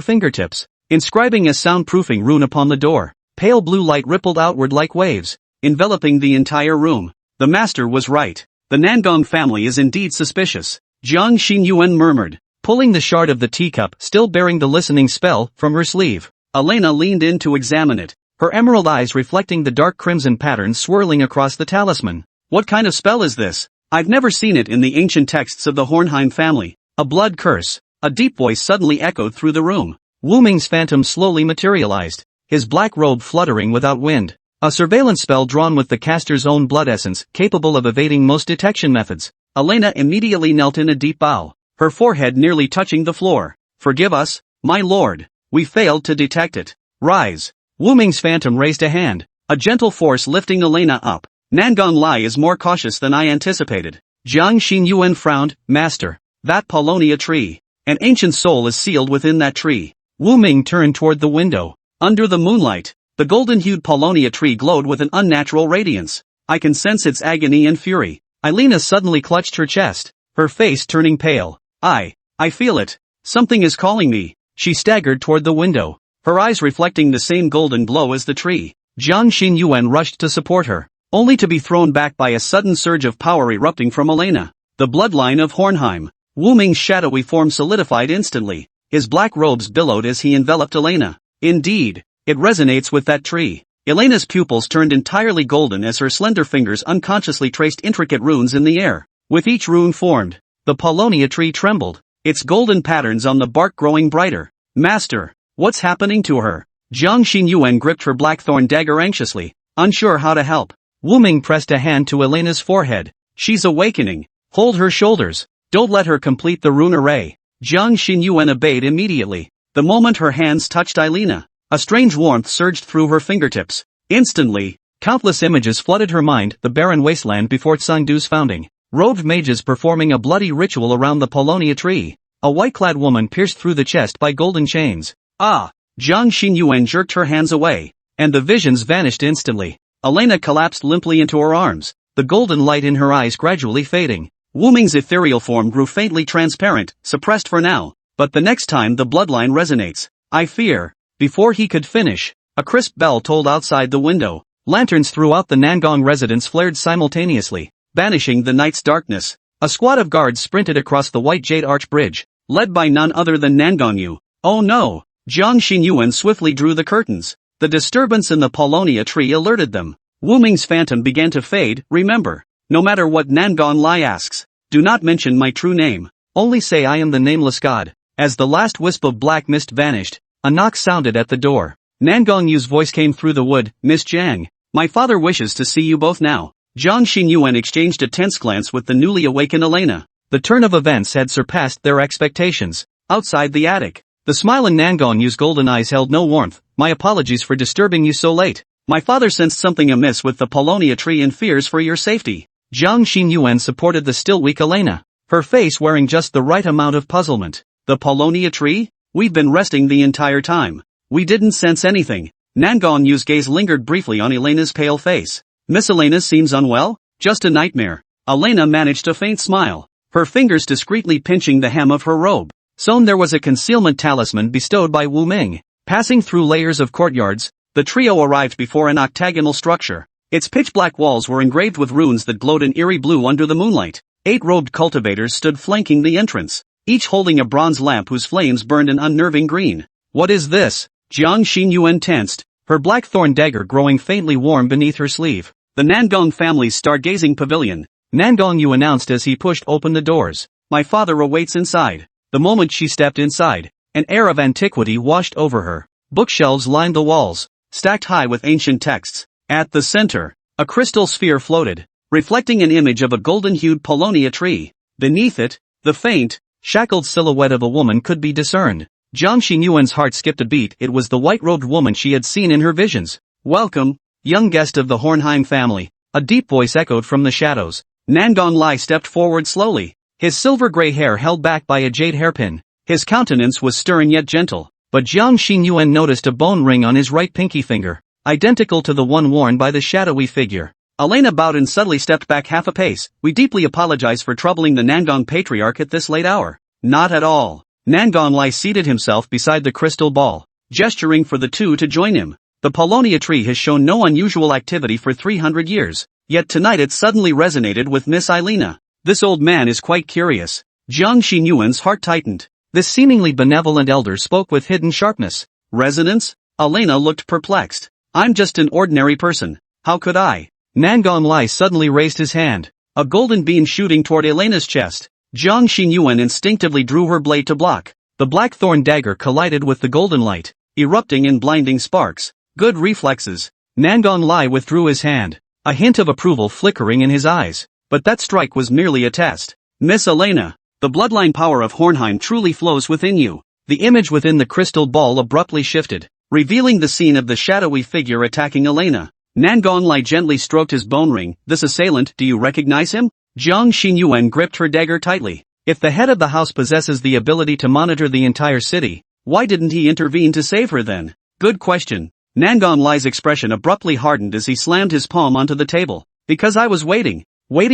fingertips, inscribing a soundproofing rune upon the door. Pale blue light rippled outward like waves, enveloping the entire room. The master was right. The Nangong family is indeed suspicious. Jiang Xinyuan murmured, pulling the shard of the teacup still bearing the listening spell from her sleeve. Elena leaned in to examine it, her emerald eyes reflecting the dark crimson pattern swirling across the talisman. What kind of spell is this? I've never seen it in the ancient texts of the Hornheim family. A blood curse. A deep voice suddenly echoed through the room. Wu Ming's phantom slowly materialized, his black robe fluttering without wind. A surveillance spell drawn with the caster's own blood essence, capable of evading most detection methods. Elena immediately knelt in a deep bow, her forehead nearly touching the floor. Forgive us, my lord. We failed to detect it. Rise. Wu Ming's phantom raised a hand, a gentle force lifting Elena up. Nangong Lai is more cautious than I anticipated. Jiang Xinyuan frowned. Master, that Paulownia tree. An ancient soul is sealed within that tree. Wu Ming turned toward the window. Under the moonlight, the golden-hued Paulownia tree glowed with an unnatural radiance. I can sense its agony and fury. Elena suddenly clutched her chest, her face turning pale. I feel it. Something is calling me. She staggered toward the window, her eyes reflecting the same golden glow as the tree. Jiang Xinyuan rushed to support her, only to be thrown back by a sudden surge of power erupting from Elena. The bloodline of Hornheim. Wu Ming's shadowy form solidified instantly. His black robes billowed as he enveloped Elena. Indeed, it resonates with that tree. Elena's pupils turned entirely golden as her slender fingers unconsciously traced intricate runes in the air. With each rune formed, the Paulownia tree trembled, its golden patterns on the bark growing brighter. Master, what's happening to her? Jiang Xinyuan gripped her blackthorn dagger anxiously, unsure how to help. Wu Ming pressed a hand to Elena's forehead. She's awakening. Hold her shoulders. Don't let her complete the rune array. Jiang Xinyuan obeyed immediately. The moment her hands touched Elena, a strange warmth surged through her fingertips. Instantly, countless images flooded her mind. The barren wasteland before Tsangdu's founding. Robed mages performing a bloody ritual around the Paulownia tree. A white-clad woman pierced through the chest by golden chains. Ah! Jiang Xinyuan jerked her hands away, and the visions vanished instantly. Elena collapsed limply into her arms, the golden light in her eyes gradually fading. Wu Ming's ethereal form grew faintly transparent, suppressed for now. But the next time the bloodline resonates, I fear. Before he could finish, a crisp bell tolled outside the window. Lanterns throughout the Nangong residence flared simultaneously, banishing the night's darkness. A squad of guards sprinted across the white jade arch bridge, led by none other than Nangong. Oh no! Jiang Xinyuan swiftly drew the curtains. The disturbance in the Paulownia tree alerted them. Wu Ming's phantom began to fade. Remember, no matter what Nangong Lai asks, do not mention my true name. Only say I am the nameless god. As the last wisp of black mist vanished, a knock sounded at the door. Nangong Yu's voice came through the wood. Miss Jiang, my father wishes to see you both now. Jiang Xinyuan exchanged a tense glance with the newly awakened Elena. The turn of events had surpassed their expectations. Outside the attic, the smile in Nangong Yu's golden eyes held no warmth. My apologies for disturbing you so late. My father sensed something amiss with the Paulownia tree and fears for your safety. Jiang Xinyuan supported the still weak Elena, her face wearing just the right amount of puzzlement. The Paulownia tree? We've been resting the entire time. We didn't sense anything. Nangong Yu's gaze lingered briefly on Elena's pale face. Miss Elena seems unwell? Just a nightmare. Elena managed a faint smile, her fingers discreetly pinching the hem of her robe. Soon there was a concealment talisman bestowed by Wu Ming. Passing through layers of courtyards, the trio arrived before an octagonal structure. Its pitch-black walls were engraved with runes that glowed an eerie blue under the moonlight. 8 robed cultivators stood flanking the entrance, each holding a bronze lamp whose flames burned an unnerving green. What is this? Jiang Xinyuan tensed, her blackthorn dagger growing faintly warm beneath her sleeve. The Nangong family's stargazing pavilion. Nangong Yu announced as he pushed open the doors. My father awaits inside. The moment she stepped inside, an air of antiquity washed over her. Bookshelves lined the walls, stacked high with ancient texts. At the center, a crystal sphere floated, reflecting an image of a golden-hued paulownia tree. Beneath it, the faint, shackled silhouette of a woman could be discerned. Jiang Xinyuan's heart skipped a beat. It was the white-robed woman she had seen in her visions. Welcome, young guest of the Hornheim family, a deep voice echoed from the shadows. Nangong Lai stepped forward slowly, his silver-gray hair held back by a jade hairpin. His countenance was stern yet gentle, but Jiang Xinyuan noticed a bone ring on his right pinky finger, identical to the one worn by the shadowy figure. Elena bowed and subtly stepped back half a pace. We deeply apologize for troubling the Nangong patriarch at this late hour. Not at all. Nangong Lai seated himself beside the crystal ball, gesturing for the two to join him. The paulownia tree has shown no unusual activity for 300 years, yet tonight it suddenly resonated with Miss Elena. This old man is quite curious. Jiang Xinyuan's heart tightened. This seemingly benevolent elder spoke with hidden sharpness. Resonance? Elena looked perplexed. I'm just an ordinary person. How could I? Nangong Lai suddenly raised his hand, a golden beam shooting toward Elena's chest. Jiang Xinyuan instinctively drew her blade to block. The blackthorn dagger collided with the golden light, erupting in blinding sparks. Good reflexes. Nangong Lai withdrew his hand, a hint of approval flickering in his eyes. But that strike was merely a test. Miss Elena, the bloodline power of Hornheim truly flows within you. The image within the crystal ball abruptly shifted, revealing the scene of the shadowy figure attacking Elena. Nangong Lai gently stroked his bone ring. This assailant, do you recognize him? Jiang Xinyuan gripped her dagger tightly. If the head of the house possesses the ability to monitor the entire city, why didn't he intervene to save her then? Good question. Nangong Lai's expression abruptly hardened as he slammed his palm onto the table. Because I was waiting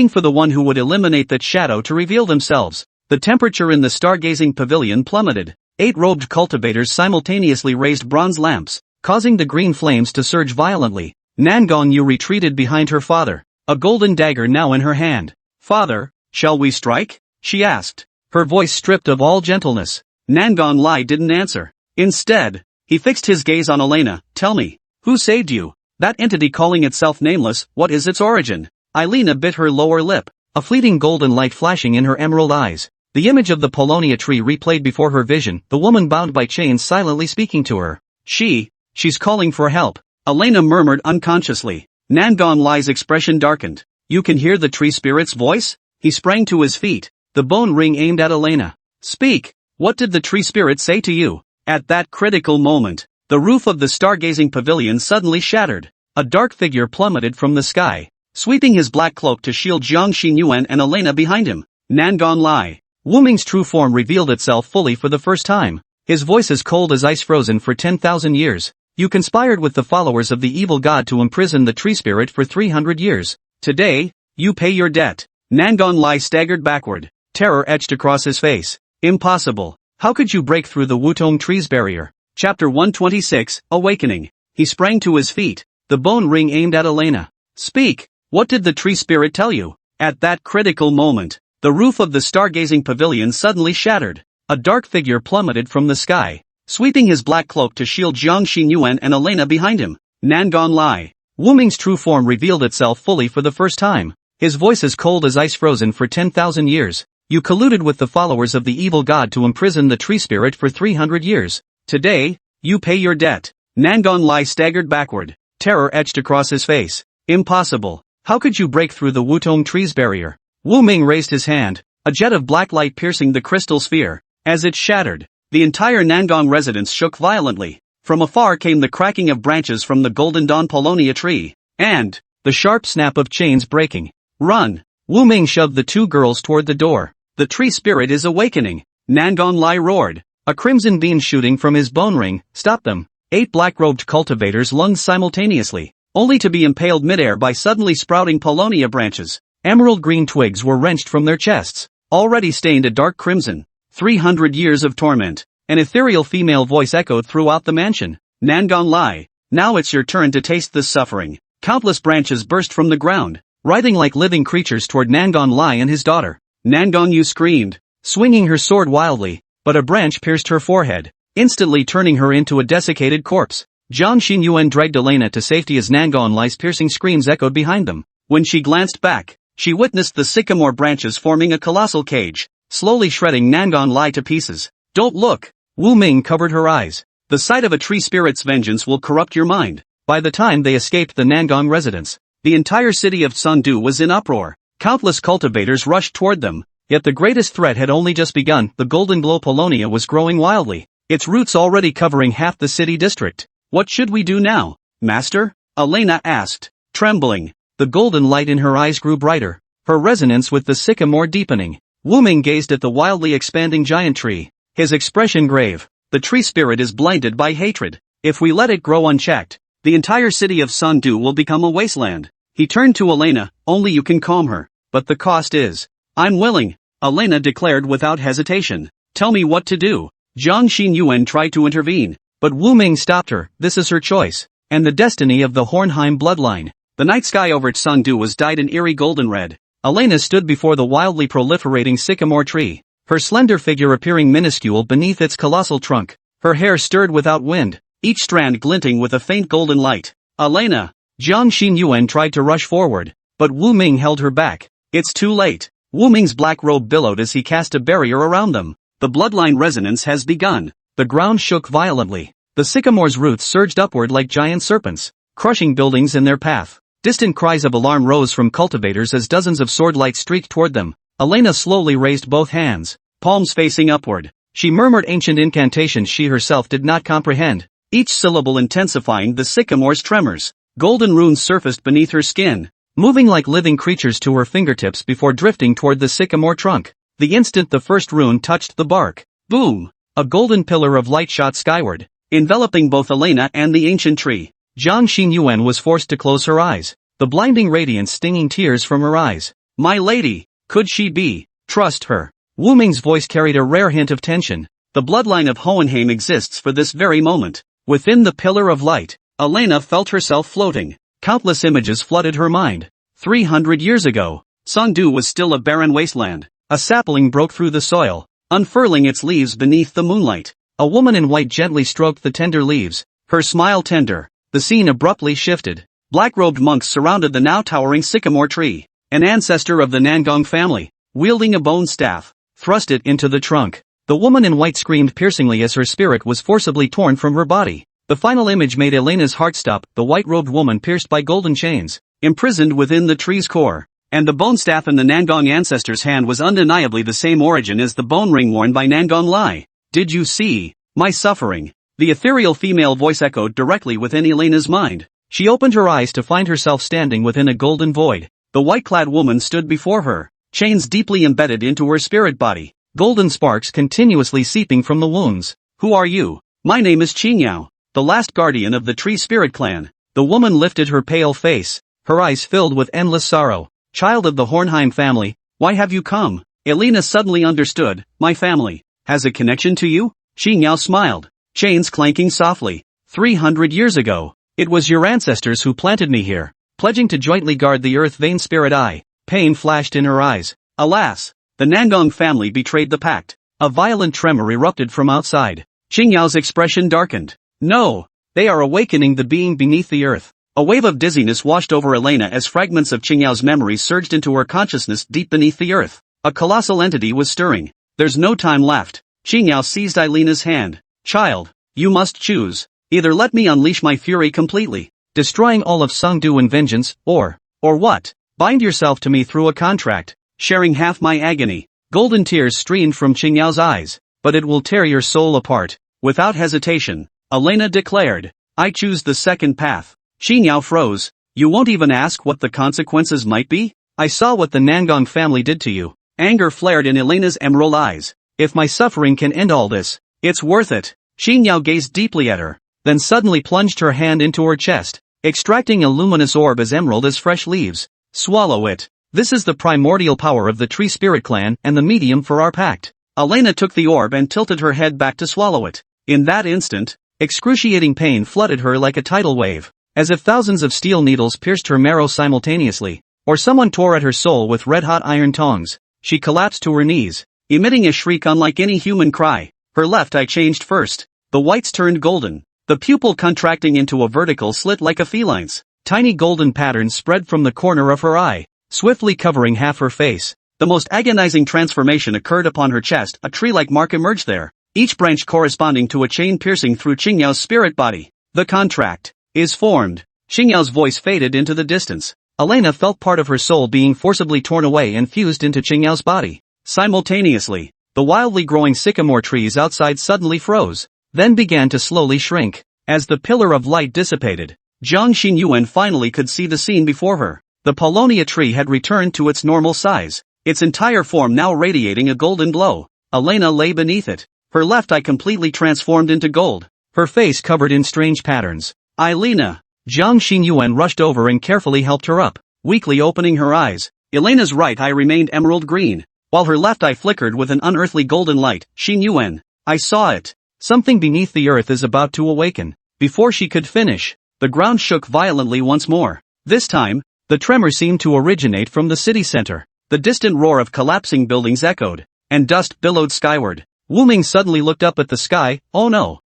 for the one who would eliminate that shadow to reveal themselves. The temperature in the stargazing pavilion plummeted. 8 robed cultivators simultaneously raised bronze lamps, causing the green flames to surge violently. Nangong Yu retreated behind her father, a golden dagger now in her hand. Father, shall we strike? She asked, her voice stripped of all gentleness. Nangong Lai didn't answer. Instead, he fixed his gaze on Elena. Tell me, who saved you? That entity calling itself nameless, what is its origin? Elena bit her lower lip, a fleeting golden light flashing in her emerald eyes. The image of the paulownia tree replayed before her vision, the woman bound by chains silently speaking to her. She's calling for help. Elena murmured unconsciously. Nangong Lai's expression darkened. You can hear the tree spirit's voice? He sprang to his feet, the bone ring aimed at Elena. Speak, what did the tree spirit say to you? At that critical moment, the roof of the stargazing pavilion suddenly shattered. A dark figure plummeted from the sky, sweeping his black cloak to shield Jiang Xinyuan and Elena behind him. Nangong Lai. Wu Ming's true form revealed itself fully for the first time. His voice as cold as ice frozen for 10,000 years. You conspired with the followers of the evil god to imprison the tree spirit for 300 years. Today, you pay your debt. Nangong Lai staggered backward, terror etched across his face. Impossible. How could you break through the Wutong tree's barrier? Chapter 126, Awakening. He sprang to his feet, the bone ring aimed at Elena. Speak, what did the tree spirit tell you? At that critical moment, the roof of the stargazing pavilion suddenly shattered. A dark figure plummeted from the sky, sweeping his black cloak to shield Jiang Xinyuan and Elena behind him. Nangong Lai. Wu Ming's true form revealed itself fully for the first time. His voice as cold as ice frozen for 10,000 years. You colluded with the followers of the evil god to imprison the tree spirit for 300 years. Today, you pay your debt. Nangong Lai staggered backward, terror etched across his face. Impossible. How could you break through the Wutong tree's barrier? Wu Ming raised his hand, a jet of black light piercing the crystal sphere. As it shattered, the entire Nangong residence shook violently. From afar came the cracking of branches from the Golden Dawn paulownia tree, and the sharp snap of chains breaking. Run! Wu Ming shoved the two girls toward the door. The tree spirit is awakening. Nangong Lai roared, a crimson beam shooting from his bone ring. Stop them. 8 black-robed cultivators lunged simultaneously, only to be impaled midair by suddenly sprouting paulownia branches. Emerald green twigs were wrenched from their chests, already stained a dark crimson. 300 years of torment. An ethereal female voice echoed throughout the mansion. Nangang Lai, now it's your turn to taste this suffering. Countless branches burst from the ground, writhing like living creatures toward Nangang Lai and his daughter. Nangang Yu screamed, swinging her sword wildly, but a branch pierced her forehead, instantly turning her into a desiccated corpse. Jiang Xinyuan dragged Elena to safety as Nangang Lai's piercing screams echoed behind them. When she glanced back, she witnessed the sycamore branches forming a colossal cage, slowly shredding Nangang Lai to pieces. Don't look! Wu Ming covered her eyes. The sight of a tree spirit's vengeance will corrupt your mind. By the time they escaped the Nangang residence, the entire city of Sundu was in uproar. Countless cultivators rushed toward them, yet the greatest threat had only just begun. The golden glow Polonia was growing wildly, its roots already covering half the city district. What should we do now, Master? Elena asked, trembling. The golden light in her eyes grew brighter, her resonance with the sycamore deepening. Wu Ming gazed at the wildly expanding giant tree, his expression grave. The tree spirit is blinded by hatred. If we let it grow unchecked, the entire city of Sundu will become a wasteland. He turned to Elena, only you can calm her, but the cost is. I'm willing, Elena declared without hesitation. Tell me what to do. Jiang Xinyuan tried to intervene, but Wu Ming stopped her. This is her choice, and the destiny of the Hornheim bloodline. The night sky over Sundu was dyed an eerie golden red. Elena stood before the wildly proliferating sycamore tree, her slender figure appearing minuscule beneath its colossal trunk. Her hair stirred without wind, each strand glinting with a faint golden light. Elena! Jiang Xinyuan tried to rush forward, but Wu Ming held her back. It's too late. Wu Ming's black robe billowed as he cast a barrier around them. The bloodline resonance has begun. The ground shook violently. The sycamore's roots surged upward like giant serpents, crushing buildings in their path. Distant cries of alarm rose from cultivators as dozens of swordlights streaked toward them. Elena slowly raised both hands, palms facing upward. She murmured ancient incantations she herself did not comprehend, each syllable intensifying the sycamore's tremors. Golden runes surfaced beneath her skin, moving like living creatures to her fingertips before drifting toward the sycamore trunk. The instant the first rune touched the bark, boom! A golden pillar of light shot skyward, enveloping both Elena and the ancient tree. Jiang Xinyuan was forced to close her eyes, the blinding radiance stinging tears from her eyes. My lady, could she be? Trust her. Wu Ming's voice carried a rare hint of tension. The bloodline of Hohenheim exists for this very moment. Within the pillar of light, Elena felt herself floating. Countless images flooded her mind. 300 years ago, Sundu was still a barren wasteland. A sapling broke through the soil, unfurling its leaves beneath the moonlight. A woman in white gently stroked the tender leaves, her smile tender. The scene abruptly shifted. Black-robed monks surrounded the now towering sycamore tree. An ancestor of the Nangang family, wielding a bone staff, thrust it into the trunk. The woman in white screamed piercingly as her spirit was forcibly torn from her body. The final image made Elena's heart stop, the white-robed woman pierced by golden chains, imprisoned within the tree's core. And the bone staff in the Nangang ancestor's hand was undeniably the same origin as the bone ring worn by Nangang Lai. Did you see my suffering? The ethereal female voice echoed directly within Elena's mind. She opened her eyes to find herself standing within a golden void. The white-clad woman stood before her, chains deeply embedded into her spirit body, golden sparks continuously seeping from the wounds. Who are you? My name is Qingyao, the last guardian of the tree spirit clan. The woman lifted her pale face, her eyes filled with endless sorrow. Child of the Hornheim family, why have you come? Elena suddenly understood. My family has a connection to you? Qingyao smiled, chains clanking softly. 300 years ago, it was your ancestors who planted me here, pledging to jointly guard the earth vein spirit eye. Pain flashed in her eyes. Alas, the Nangang family betrayed the pact. A violent tremor erupted from outside. Qingyao's expression darkened. No, they are awakening the being beneath the earth. A wave of dizziness washed over Elena as fragments of Qingyao's memories surged into her consciousness deep beneath the earth. A colossal entity was stirring. There's no time left. Qingyao seized Elena's hand. Child, you must choose. Either let me unleash my fury completely, destroying all of Sungdu in vengeance, or what? Bind yourself to me through a contract, sharing half my agony. Golden tears streamed from Qingyao's eyes, but it will tear your soul apart. Without hesitation, Elena declared, I choose the second path. Qingyao froze. You won't even ask what the consequences might be? I saw what the Nangang family did to you. Anger flared in Elena's emerald eyes. If my suffering can end all this, it's worth it. Qingyao gazed deeply at her, then suddenly plunged her hand into her chest, extracting a luminous orb as emerald as fresh leaves. Swallow it. This is the primordial power of the tree spirit clan and the medium for our pact. Elena took the orb and tilted her head back to swallow it. In that instant, excruciating pain flooded her like a tidal wave, as if thousands of steel needles pierced her marrow simultaneously, or someone tore at her soul with red-hot iron tongs. She collapsed to her knees, emitting a shriek unlike any human cry. Her left eye changed first. The whites turned golden, the pupil contracting into a vertical slit like a feline's. Tiny golden patterns spread from the corner of her eye, swiftly covering half her face. The most agonizing transformation occurred upon her chest. A tree-like mark emerged there, each branch corresponding to a chain piercing through Qingyao's spirit body. The contract is formed. Qingyao's voice faded into the distance. Elena felt part of her soul being forcibly torn away and fused into Qingyao's body. Simultaneously, the wildly growing sycamore trees outside suddenly froze, then began to slowly shrink. As the pillar of light dissipated, Jiang Xinyuan finally could see the scene before her. The Paulownia tree had returned to its normal size, its entire form now radiating a golden glow. Elena lay beneath it, her left eye completely transformed into gold, her face covered in strange patterns. Elena! Jiang Xinyuan rushed over and carefully helped her up, weakly opening her eyes. Elena's right eye remained emerald green, while her left eye flickered with an unearthly golden light. Xinyuan, I saw it. Something beneath the earth is about to awaken. Before she could finish, the ground shook violently once more. This time, the tremor seemed to originate from the city center. The distant roar of collapsing buildings echoed, and dust billowed skyward. Wu Ming suddenly looked up at the sky. Oh no!